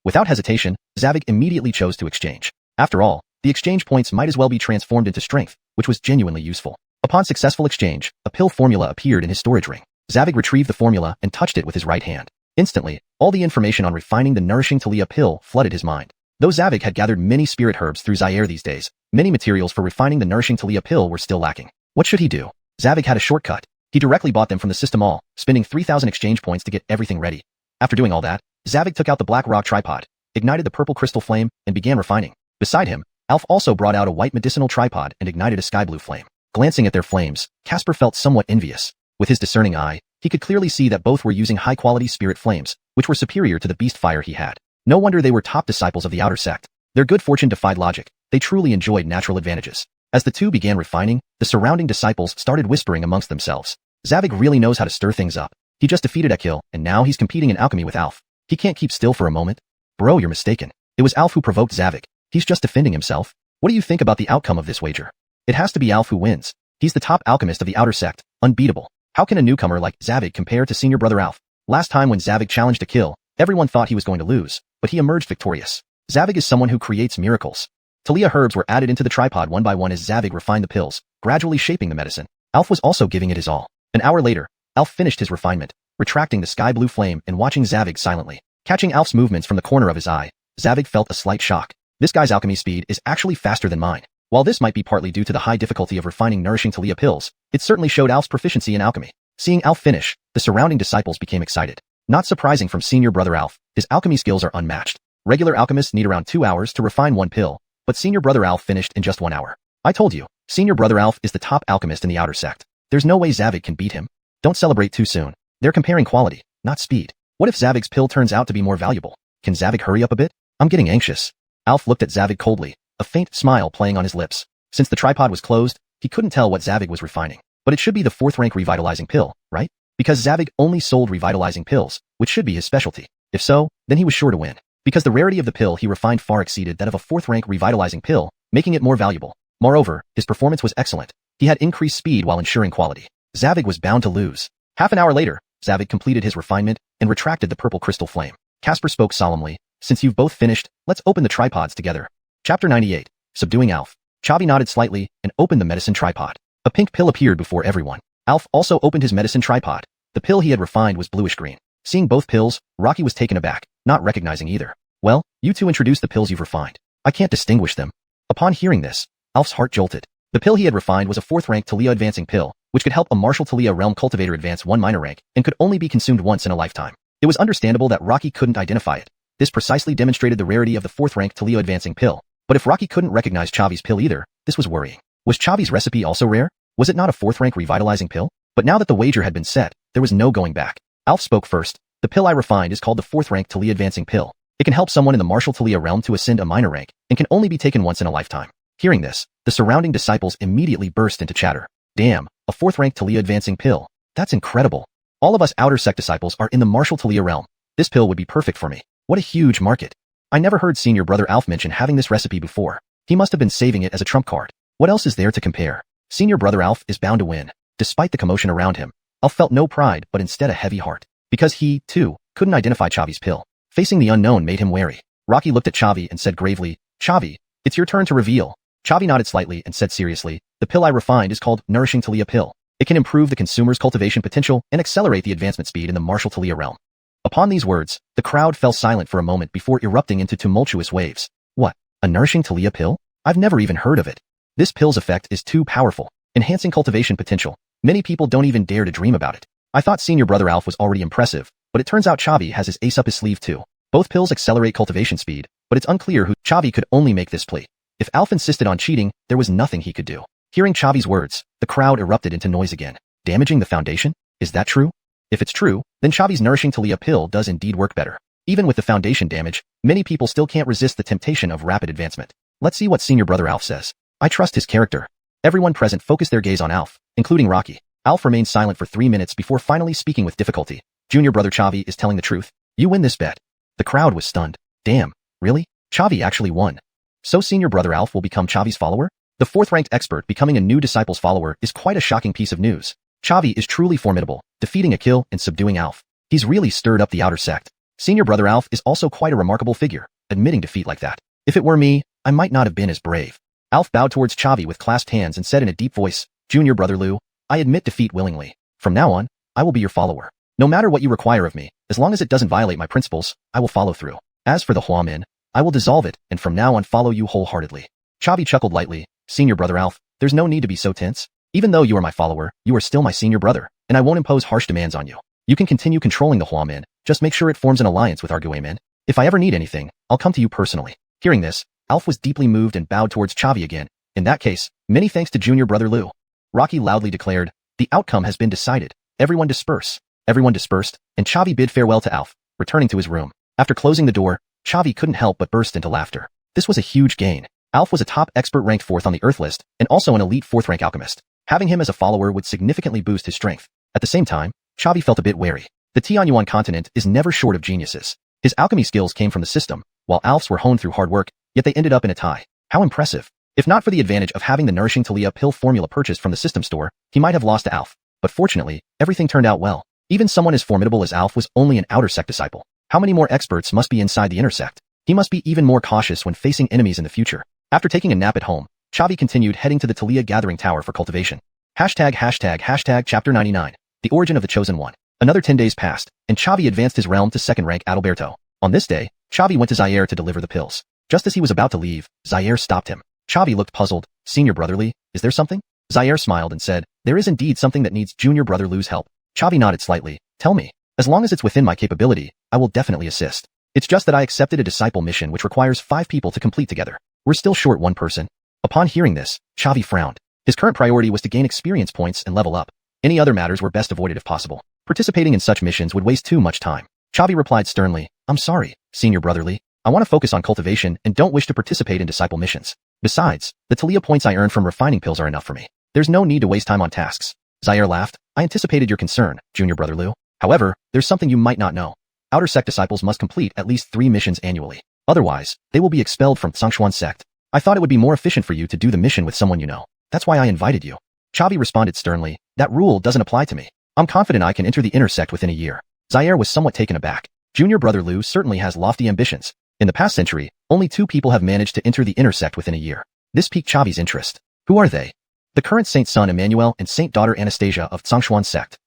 Without hesitation, Zavig immediately chose to exchange. After all, the exchange points might as well be transformed into strength, which was genuinely useful. Upon successful exchange, a pill formula appeared in his storage ring. Zavig retrieved the formula and touched it with his right hand. Instantly, all the information on refining the Nourishing Talia Pill flooded his mind. Though Zavig had gathered many spirit herbs through Zaire these days, many materials for refining the nourishing Talia pill were still lacking. What should he do? Zavig had a shortcut. He directly bought them from the system mall, spending 3,000 exchange points to get everything ready. After doing all that, Zavig took out the black rock tripod, ignited the purple crystal flame, and began refining. Beside him, Alf also brought out a white medicinal tripod and ignited a sky blue flame. Glancing at their flames, Casper felt somewhat envious. With his discerning eye, he could clearly see that both were using high-quality spirit flames, which were superior to the beast fire he had. No wonder they were top disciples of the outer sect. Their good fortune defied logic. They truly enjoyed natural advantages. As the two began refining, the surrounding disciples started whispering amongst themselves. Zavig really knows how to stir things up. He just defeated Akil, and now he's competing in alchemy with Alf. He can't keep still for a moment. Bro, you're mistaken. It was Alf who provoked Zavig. He's just defending himself. What do you think about the outcome of this wager? It has to be Alf who wins. He's the top alchemist of the outer sect, unbeatable. How can a newcomer like Zavig compare to senior brother Alf? Last time when Zavig challenged Akil, everyone thought he was going to lose, but he emerged victorious. Zavig is someone who creates miracles. Talia herbs were added into the tripod one by one as Zavig refined the pills, gradually shaping the medicine. Alf was also giving it his all. An hour later, Alf finished his refinement, retracting the sky blue flame and watching Zavig silently. Catching Alf's movements from the corner of his eye, Zavig felt a slight shock. This guy's alchemy speed is actually faster than mine. While this might be partly due to the high difficulty of refining nourishing Talia pills, it certainly showed Alf's proficiency in alchemy. Seeing Alf finish, the surrounding disciples became excited. Not surprising from senior brother Alf, his alchemy skills are unmatched. Regular alchemists need around 2 hours to refine one pill, but senior brother Alf finished in just 1 hour. I told you, senior brother Alf is the top alchemist in the outer sect. There's no way Zavig can beat him. Don't celebrate too soon. They're comparing quality, not speed. What if Zavig's pill turns out to be more valuable? Can Zavig hurry up a bit? I'm getting anxious. Alf looked at Zavig coldly, a faint smile playing on his lips. Since the tripod was closed, he couldn't tell what Zavig was refining. But it should be the 4th rank revitalizing pill, right? Because Zavig only sold revitalizing pills, which should be his specialty. If so, then he was sure to win. Because the rarity of the pill he refined far exceeded that of a 4th rank revitalizing pill, making it more valuable. Moreover, his performance was excellent. He had increased speed while ensuring quality. Zavig was bound to lose. Half an hour later, Zavig completed his refinement and retracted the purple crystal flame. Casper spoke solemnly. Since you've both finished, let's open the tripods together. Chapter 98. Subduing Alf. Chavi nodded slightly and opened the medicine tripod. A pink pill appeared before everyone. Alf also opened his medicine tripod. The pill he had refined was bluish-green. Seeing both pills, Rocky was taken aback, not recognizing either. Well, you two introduced the pills you've refined. I can't distinguish them. Upon hearing this, Alf's heart jolted. The pill he had refined was a 4th rank Talia advancing pill, which could help a martial Talia realm cultivator advance 1 minor rank and could only be consumed once in a lifetime. It was understandable that Rocky couldn't identify it. This precisely demonstrated the rarity of the 4th rank Talia advancing pill. But if Rocky couldn't recognize Chavi's pill either, this was worrying. Was Chavi's recipe also rare? Was it not a 4th rank revitalizing pill? But now that the wager had been set, there was no going back. Alf spoke first. The pill I refined is called the 4th rank Talia advancing pill. It can help someone in the martial Talia realm to ascend a minor rank and can only be taken once in a lifetime. Hearing this, the surrounding disciples immediately burst into chatter. Damn, a 4th rank Talia advancing pill. That's incredible. All of us outer sect disciples are in the martial Talia realm. This pill would be perfect for me. What a huge market. I never heard senior brother Alf mention having this recipe before. He must have been saving it as a trump card. What else is there to compare? Senior brother Alf is bound to win. Despite the commotion around him, Alf felt no pride but instead a heavy heart. Because he, too, couldn't identify Chavi's pill. Facing the unknown made him wary. Rocky looked at Chavi and said gravely, Chavi, it's your turn to reveal. Chavi nodded slightly and said seriously, the pill I refined is called Nourishing Talia Pill. It can improve the consumer's cultivation potential and accelerate the advancement speed in the martial Talia realm. Upon these words, the crowd fell silent for a moment before erupting into tumultuous waves. What? A Nourishing Talia Pill? I've never even heard of it. This pill's effect is too powerful, enhancing cultivation potential. Many people don't even dare to dream about it. I thought senior brother Alf was already impressive, but it turns out Chavi has his ace up his sleeve too. Both pills accelerate cultivation speed, but it's unclear who. Chavi could only make this plea. If Alf insisted on cheating, there was nothing he could do. Hearing Chavi's words, the crowd erupted into noise again. Damaging the foundation? Is that true? If it's true, then Chavi's Nourishing Talia pill does indeed work better. Even with the foundation damage, many people still can't resist the temptation of rapid advancement. Let's see what senior brother Alf says. I trust his character. Everyone present focused their gaze on Alf, including Rocky. Alf remained silent for 3 minutes before finally speaking with difficulty. Junior brother Chavi is telling the truth. You win this bet. The crowd was stunned. Damn, really? Chavi actually won. So senior brother Alf will become Chavi's follower? The 4th-ranked expert becoming a new disciple's follower is quite a shocking piece of news. Chavi is truly formidable, defeating Akil and subduing Alf. He's really stirred up the outer sect. Senior brother Alf is also quite a remarkable figure, admitting defeat like that. If it were me, I might not have been as brave. Alf bowed towards Chavi with clasped hands and said in a deep voice, Junior brother Liu, I admit defeat willingly. From now on, I will be your follower. No matter what you require of me, as long as it doesn't violate my principles, I will follow through. As for the Huamin, I will dissolve it, and from now on follow you wholeheartedly. Chavi chuckled lightly. Senior brother Alf, there's no need to be so tense. Even though you are my follower, you are still my senior brother, and I won't impose harsh demands on you. You can continue controlling the Huaman, just make sure it forms an alliance with our Guiman. If I ever need anything, I'll come to you personally. Hearing this, Alf was deeply moved and bowed towards Chavi again. In that case, many thanks to junior brother Lu. Rocky loudly declared, the outcome has been decided. Everyone disperse. Everyone dispersed, and Chavi bid farewell to Alf, returning to his room. After closing the door, Chavi couldn't help but burst into laughter. This was a huge gain. Alf was a top expert ranked 4th on the Earth list, and also an elite 4th rank alchemist. Having him as a follower would significantly boost his strength. At the same time, Chavi felt a bit wary. The xuanhuan continent is never short of geniuses. His alchemy skills came from the system, while Alf's were honed through hard work, yet they ended up in a tie. How impressive. If not for the advantage of having the nourishing Talia pill formula purchased from the system store, he might have lost to Alf. But fortunately, everything turned out well. Even someone as formidable as Alf was only an outer sect disciple. How many more experts must be inside the inner sect? He must be even more cautious when facing enemies in the future. After taking a nap at home, Chavi continued heading to the Talia Gathering Tower for cultivation. ##### Chapter 99. The Origin of the Chosen One. Another 10 days passed, and Chavi advanced his realm to 2nd rank Adalberto. On this day, Chavi went to Zaire to deliver the pills. Just as he was about to leave, Zaire stopped him. Chavi looked puzzled. Senior brotherly, is there something? Zaire smiled and said, there is indeed something that needs junior brother Lu's help. Chavi nodded slightly. Tell me. As long as it's within my capability, I will definitely assist. It's just that I accepted a disciple mission which requires 5 people to complete together. We're still short 1 person. Upon hearing this, Chavi frowned. His current priority was to gain experience points and level up. Any other matters were best avoided if possible. Participating in such missions would waste too much time. Chavi replied sternly, I'm sorry, senior brotherly. I want to focus on cultivation and don't wish to participate in disciple missions. Besides, the Talia points I earn from refining pills are enough for me. There's no need to waste time on tasks. Zaire laughed. I anticipated your concern, junior brother Lu. However, there's something you might not know. Outer sect disciples must complete at least 3 missions annually. Otherwise, they will be expelled from Xuanhuan sect. I thought it would be more efficient for you to do the mission with someone you know. That's why I invited you. Chavi responded sternly, that rule doesn't apply to me. I'm confident I can enter the inner sect within a year. Zaire was somewhat taken aback. Junior brother Lu certainly has lofty ambitions. In the past century, only 2 people have managed to enter the inner sect within a year. This piqued Chavi's interest. Who are they? The current Saint Son Emmanuel and Saint Daughter Anastasia of Xuanhuan sect.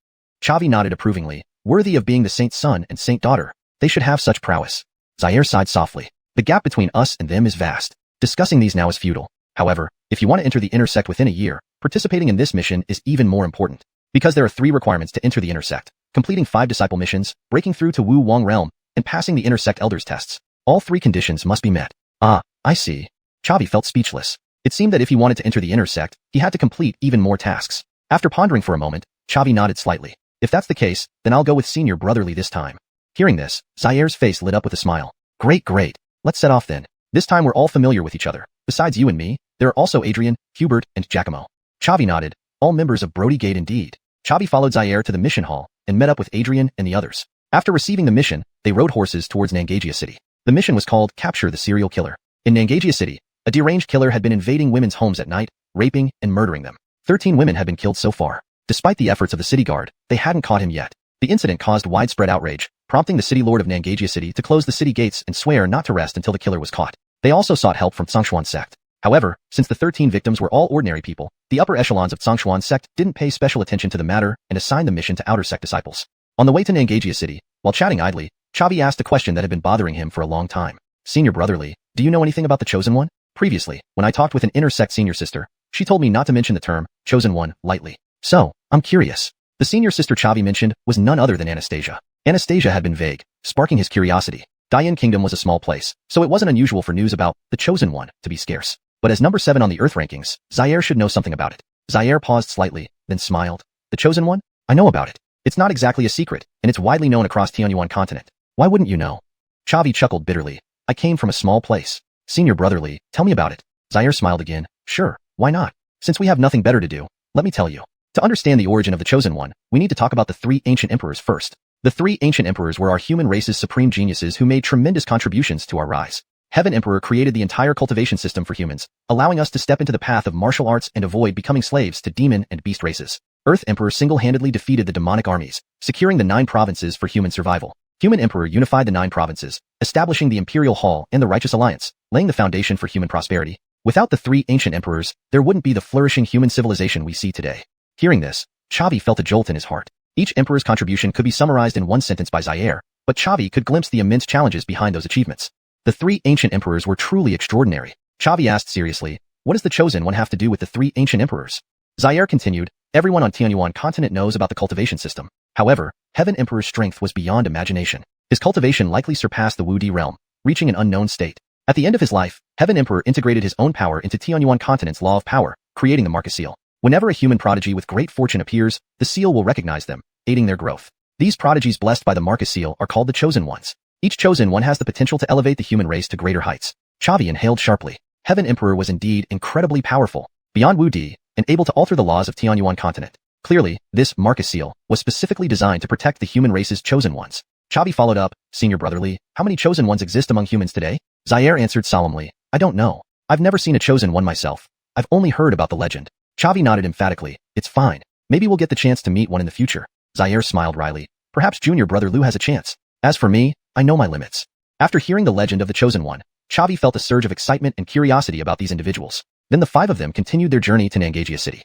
Chavi nodded approvingly. Worthy of being the Saint Son and Saint Daughter. They should have such prowess. Zaire sighed softly. The gap between us and them is vast. Discussing these now is futile. However, if you want to enter the inner sect within a year, participating in this mission is even more important. Because there are 3 requirements to enter the inner sect. Completing 5 disciple missions, breaking through to Wu Wang realm, and passing the inner sect elders tests. All 3 conditions must be met. Ah, I see. Chavi felt speechless. It seemed that if he wanted to enter the inner sect, he had to complete even more tasks. After pondering for a moment, Chavi nodded slightly. If that's the case, then I'll go with senior brotherly this time. Hearing this, Zaire's face lit up with a smile. Great. Let's set off then. This time we're all familiar with each other. Besides you and me, there are also Adrian, Hubert, and Giacomo. Chavi nodded. All members of Brody Gate indeed. Chavi followed Zaire to the mission hall and met up with Adrian and the others. After receiving the mission, they rode horses towards Nangagia City. The mission was called Capture the Serial Killer. In Nangagia City, a deranged killer had been invading women's homes at night, raping and murdering them. 13 women had been killed so far. Despite the efforts of the city guard, they hadn't caught him yet. The incident caused widespread outrage, prompting the city lord of Nangagia City to close the city gates and swear not to rest until the killer was caught. They also sought help from Xuanhuan sect. However, since the 13 victims were all ordinary people, the upper echelons of Xuanhuan sect didn't pay special attention to the matter and assigned the mission to outer sect disciples. On the way to Nangagia City, while chatting idly, Chavi asked a question that had been bothering him for a long time. Senior brotherly, do you know anything about the Chosen One? Previously, when I talked with an inner sect senior sister, she told me not to mention the term Chosen One lightly. So, I'm curious. The senior sister Chavi mentioned was none other than Anastasia. Anastasia had been vague, sparking his curiosity. Dian Kingdom was a small place, so it wasn't unusual for news about the Chosen One to be scarce. But as number 7 on the Earth rankings, Zaire should know something about it. Zaire paused slightly, then smiled. The Chosen One? I know about it. It's not exactly a secret, and it's widely known across Xuanhuan continent. Why wouldn't you know? Chavi chuckled bitterly. I came from a small place. Senior brotherly, tell me about it. Zaire smiled again. Sure, why not? Since we have nothing better to do, let me tell you. To understand the origin of the Chosen One, we need to talk about the 3 ancient emperors first. The 3 ancient emperors were our human race's supreme geniuses who made tremendous contributions to our rise. Heaven Emperor created the entire cultivation system for humans, allowing us to step into the path of martial arts and avoid becoming slaves to demon and beast races. Earth Emperor single-handedly defeated the demonic armies, securing the 9 provinces for human survival. Human Emperor unified the 9 provinces, establishing the Imperial Hall and the Righteous Alliance, laying the foundation for human prosperity. Without the 3 ancient emperors, there wouldn't be the flourishing human civilization we see today. Hearing this, Chavi felt a jolt in his heart. Each emperor's contribution could be summarized in one sentence by Zaire, but Chavi could glimpse the immense challenges behind those achievements. The three ancient emperors were truly extraordinary. Chavi asked seriously, what does the Chosen One have to do with the three ancient emperors? Zaire continued, everyone on Xuanhuan continent knows about the cultivation system. However, Heaven Emperor's strength was beyond imagination. His cultivation likely surpassed the Wu Di realm, reaching an unknown state. At the end of his life, Heaven Emperor integrated his own power into Xuanhuan continent's law of power, creating the Marcus Seal. Whenever a human prodigy with great fortune appears, the seal will recognize them, aiding their growth. These prodigies blessed by the Marcus Seal are called the Chosen Ones. Each Chosen One has the potential to elevate the human race to greater heights. Chavi inhaled sharply. Heaven Emperor was indeed incredibly powerful, beyond Wu Di, and able to alter the laws of Xuanhuan continent. Clearly, this Marcus Seal was specifically designed to protect the human race's Chosen Ones. Chavi followed up, Senior Brotherly, how many Chosen Ones exist among humans today? Zaire answered solemnly, I don't know. I've never seen a Chosen One myself. I've only heard about the legend. Chavi nodded emphatically, it's fine. Maybe we'll get the chance to meet one in the future. Zaire smiled wryly. Perhaps Junior Brother Lu has a chance. As for me, I know my limits. After hearing the legend of the Chosen One, Chavi felt a surge of excitement and curiosity about these individuals. Then the five of them continued their journey to Nidhogg City.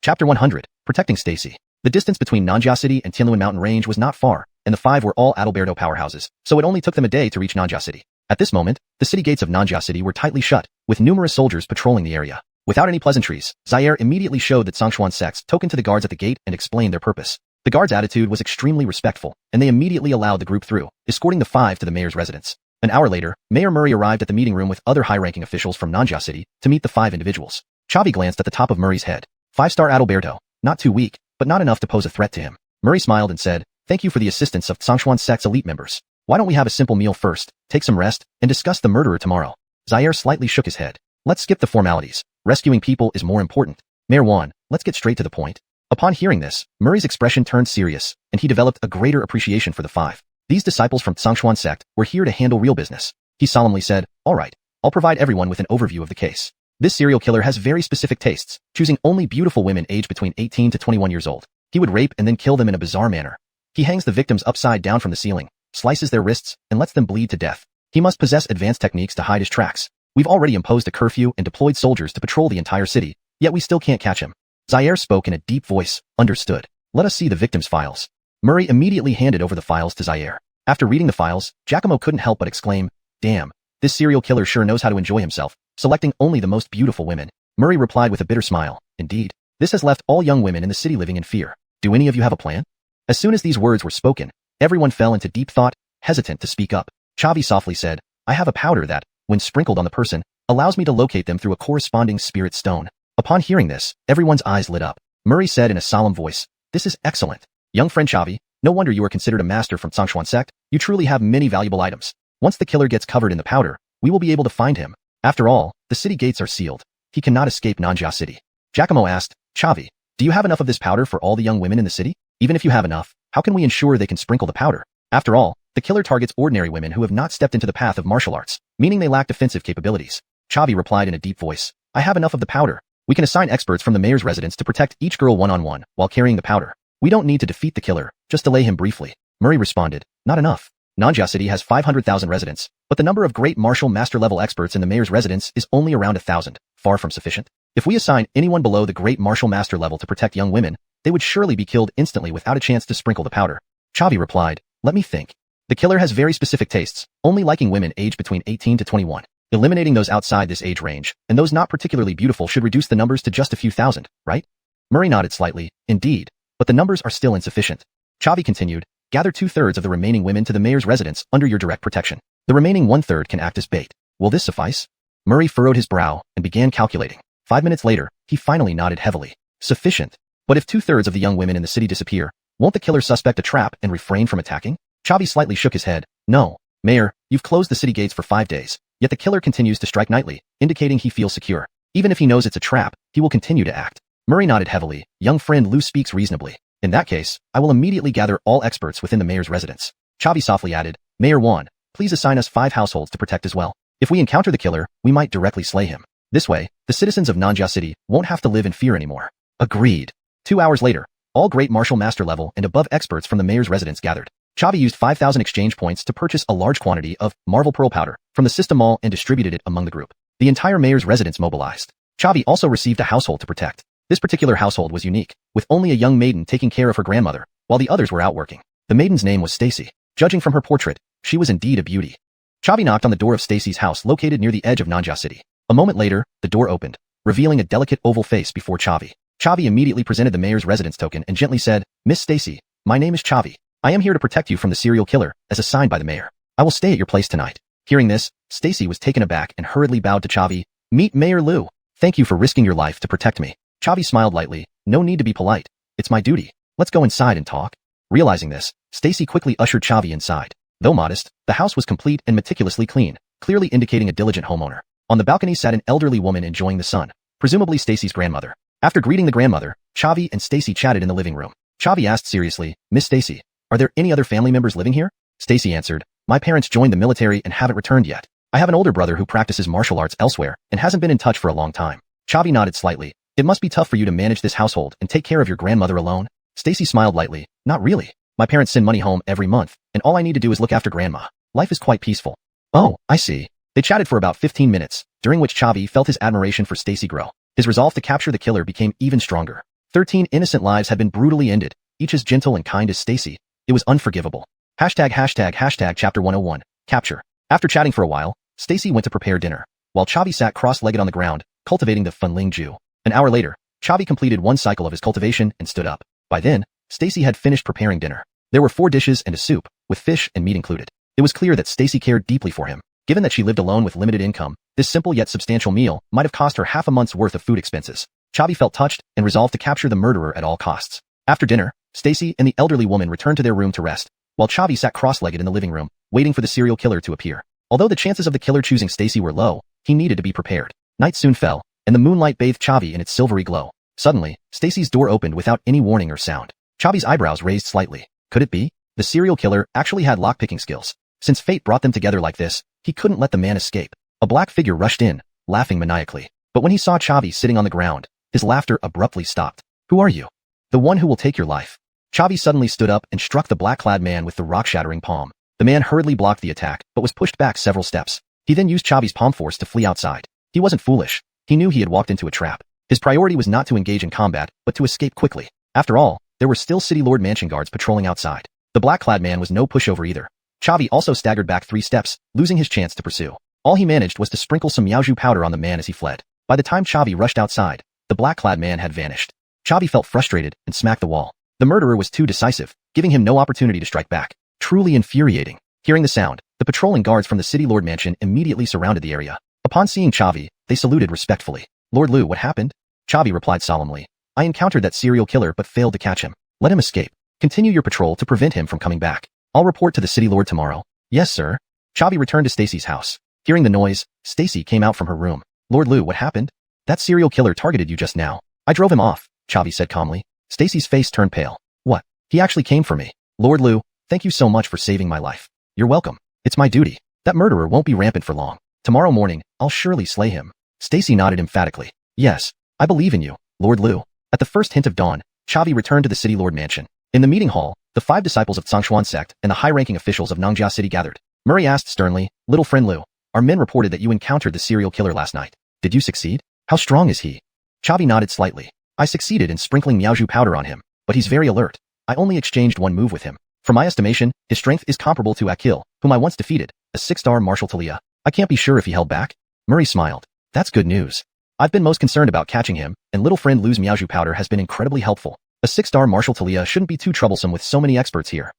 Chapter 100, Protecting Stacy. The distance between Nidhogg City and Tianluan Mountain Range was not far, and the five were all Adalberto powerhouses, so it only took them a day to reach Nidhogg City. At this moment, the city gates of Nidhogg City were tightly shut, with numerous soldiers patrolling the area. Without any pleasantries, Zaire immediately showed that Xuanhuan sect's token to the guards at the gate and explained their purpose. The guards' attitude was extremely respectful, and they immediately allowed the group through, escorting the five to the mayor's residence. An hour later, Mayor Murray arrived at the meeting room with other high-ranking officials from Nidhogg City to meet the five individuals. Chavi glanced at the top of Murray's head. Five-star Adalberto, not too weak, but not enough to pose a threat to him. Murray smiled and said, thank you for the assistance of Xuanhuan sect's elite members. Why don't we have a simple meal first, take some rest, and discuss the murderer tomorrow? Zaire slightly shook his head. Let's skip the formalities. Rescuing people is more important. Mayor Juan, let's get straight to the point. Upon hearing this, Murray's expression turned serious, and he developed a greater appreciation for the five. These disciples from Xuanhuan sect were here to handle real business. He solemnly said, all right, I'll provide everyone with an overview of the case. This serial killer has very specific tastes, choosing only beautiful women aged between 18 to 21 years old. He would rape and then kill them in a bizarre manner. He hangs the victims upside down from the ceiling, slices their wrists, and lets them bleed to death. He must possess advanced techniques to hide his tracks. We've already imposed a curfew and deployed soldiers to patrol the entire city, yet we still can't catch him. Zaire spoke in a deep voice, understood. Let us see the victim's files. Murray immediately handed over the files to Zaire. After reading the files, Giacomo couldn't help but exclaim, damn, this serial killer sure knows how to enjoy himself, selecting only the most beautiful women. Murray replied with a bitter smile, indeed. This has left all young women in the city living in fear. Do any of you have a plan? As soon as these words were spoken, everyone fell into deep thought, hesitant to speak up. Chavi softly said, I have a powder that, when sprinkled on the person, allows me to locate them through a corresponding spirit stone. Upon hearing this, everyone's eyes lit up. Murray said in a solemn voice, this is excellent. Young friend Chavi, no wonder you are considered a master from Xuanhuan sect. You truly have many valuable items. Once the killer gets covered in the powder, we will be able to find him. After all, the city gates are sealed. He cannot escape Nidhogg City. Giacomo asked, Chavi, do you have enough of this powder for all the young women in the city? Even if you have enough, how can we ensure they can sprinkle the powder? After all, the killer targets ordinary women who have not stepped into the path of martial arts, meaning they lack defensive capabilities. Chavi replied in a deep voice, I have enough of the powder. We can assign experts from the mayor's residence to protect each girl one-on-one while carrying the powder. We don't need to defeat the killer, just delay him briefly. Murray responded, not enough. Nidhogg City has 500,000 residents, but the number of great martial master-level experts in the mayor's residence is only around 1,000, far from sufficient. If we assign anyone below the great martial master level to protect young women, they would surely be killed instantly without a chance to sprinkle the powder. Chavi replied, let me think. The killer has very specific tastes, only liking women aged between 18 to 21. Eliminating those outside this age range, and those not particularly beautiful should reduce the numbers to just a few thousand, right? Murray nodded slightly, indeed, but the numbers are still insufficient. Chavi continued, gather 2/3 of the remaining women to the mayor's residence under your direct protection. The remaining 1/3 can act as bait. Will this suffice? Murray furrowed his brow and began calculating. 5 minutes later, he finally nodded heavily. Sufficient. But if 2/3 of the young women in the city disappear, won't the killer suspect a trap and refrain from attacking? Chavi slightly shook his head. No, Mayor, you've closed the city gates for 5 days, yet the killer continues to strike nightly, indicating he feels secure. Even if he knows it's a trap, he will continue to act. Murray nodded heavily. Young friend Lou speaks reasonably. In that case, I will immediately gather all experts within the mayor's residence. Chavi softly added, Mayor Juan, please assign us 5 households to protect as well. If we encounter the killer, we might directly slay him. This way, the citizens of Nidhogg City won't have to live in fear anymore. Agreed. 2 hours later, all great martial master level and above experts from the mayor's residence gathered. Chavi used 5,000 exchange points to purchase a large quantity of Marvel Pearl powder from the system mall and distributed it among the group. The entire mayor's residence mobilized. Chavi also received a household to protect. This particular household was unique, with only a young maiden taking care of her grandmother, while the others were out working. The maiden's name was Stacy. Judging from her portrait, she was indeed a beauty. Chavi knocked on the door of Stacy's house located near the edge of Nanja City. A moment later, the door opened, revealing a delicate oval face before Chavi. Chavi immediately presented the mayor's residence token and gently said, "Miss Stacy, my name is Chavi. I am here to protect you from the serial killer, as assigned by the mayor. I will stay at your place tonight." Hearing this, Stacy was taken aback and hurriedly bowed to Chavi. "Meet Mayor Liu. Thank you for risking your life to protect me." Chavi smiled lightly. "No need to be polite. It's my duty. Let's go inside and talk." Realizing this, Stacy quickly ushered Chavi inside. Though modest, the house was complete and meticulously clean, clearly indicating a diligent homeowner. On the balcony sat an elderly woman enjoying the sun, presumably Stacy's grandmother. After greeting the grandmother, Chavi and Stacy chatted in the living room. Chavi asked seriously, "Miss Stacy, are there any other family members living here?" Stacy answered, "My parents joined the military and haven't returned yet. I have an older brother who practices martial arts elsewhere and hasn't been in touch for a long time." Chavi nodded slightly. "It must be tough for you to manage this household and take care of your grandmother alone." Stacy smiled lightly. "Not really. My parents send money home every month, and all I need to do is look after grandma. Life is quite peaceful." "Oh, I see." They chatted for about 15 minutes, during which Chavi felt his admiration for Stacy grow. His resolve to capture the killer became even stronger. 13 innocent lives had been brutally ended, each as gentle and kind as Stacy. It was unforgivable. Chapter 101. Capture. After chatting for a while, Stacy went to prepare dinner, while Chavi sat cross-legged on the ground, cultivating the Funling Ju. An hour later, Chavi completed one cycle of his cultivation and stood up. By then, Stacy had finished preparing dinner. There were 4 dishes and a soup, with fish and meat included. It was clear that Stacy cared deeply for him. Given that she lived alone with limited income, this simple yet substantial meal might have cost her half a month's worth of food expenses. Chavi felt touched and resolved to capture the murderer at all costs. After dinner, Stacy and the elderly woman returned to their room to rest, while Chavi sat cross-legged in the living room, waiting for the serial killer to appear. Although the chances of the killer choosing Stacy were low, he needed to be prepared. Night soon fell, and the moonlight bathed Chavi in its silvery glow. Suddenly, Stacy's door opened without any warning or sound. Chavi's eyebrows raised slightly. Could it be? The serial killer actually had lockpicking skills. Since fate brought them together like this, he couldn't let the man escape. A black figure rushed in, laughing maniacally. But when he saw Chavi sitting on the ground, his laughter abruptly stopped. "Who are you?" "The one who will take your life." Chavi suddenly stood up and struck the black-clad man with the rock-shattering palm. The man hurriedly blocked the attack, but was pushed back several steps. He then used Chavi's palm force to flee outside. He wasn't foolish. He knew he had walked into a trap. His priority was not to engage in combat, but to escape quickly. After all, there were still City Lord Mansion guards patrolling outside. The black-clad man was no pushover either. Chavi also staggered back 3 steps, losing his chance to pursue. All he managed was to sprinkle some miaoju powder on the man as he fled. By the time Chavi rushed outside, the black-clad man had vanished. Chavi felt frustrated and smacked the wall. The murderer was too decisive, giving him no opportunity to strike back. Truly infuriating. Hearing the sound, the patrolling guards from the City Lord Mansion immediately surrounded the area. Upon seeing Chavi, they saluted respectfully. "Lord Liu, what happened?" Chavi replied solemnly. "I encountered that serial killer but failed to catch him. Let him escape. Continue your patrol to prevent him from coming back. I'll report to the City Lord tomorrow." "Yes, sir." Chavi returned to Stacy's house. Hearing the noise, Stacy came out from her room. "Lord Liu, what happened?" "That serial killer targeted you just now. I drove him off," Chavi said calmly. Stacy's face turned pale. "What? He actually came for me." "Lord Liu, thank you so much for saving my life." "You're welcome. It's my duty. That murderer won't be rampant for long. Tomorrow morning, I'll surely slay him." Stacy nodded emphatically. "Yes, I believe in you, Lord Liu." At the first hint of dawn, Chavi returned to the City Lord Mansion. In the meeting hall, the 5 disciples of Xuanhuan sect and the high-ranking officials of Nidhogg City gathered. Murray asked sternly, "Little friend Liu, our men reported that you encountered the serial killer last night. Did you succeed? How strong is he?" Chavi nodded slightly. "I succeeded in sprinkling miaoju powder on him, but he's very alert. I only exchanged one move with him. For my estimation, his strength is comparable to Akil, whom I once defeated, a 6-star martial Talia. I can't be sure if he held back." Murray smiled. "That's good news. I've been most concerned about catching him, and little friend Liu's miaoju powder has been incredibly helpful. A 6-star martial Talia shouldn't be too troublesome with so many experts here."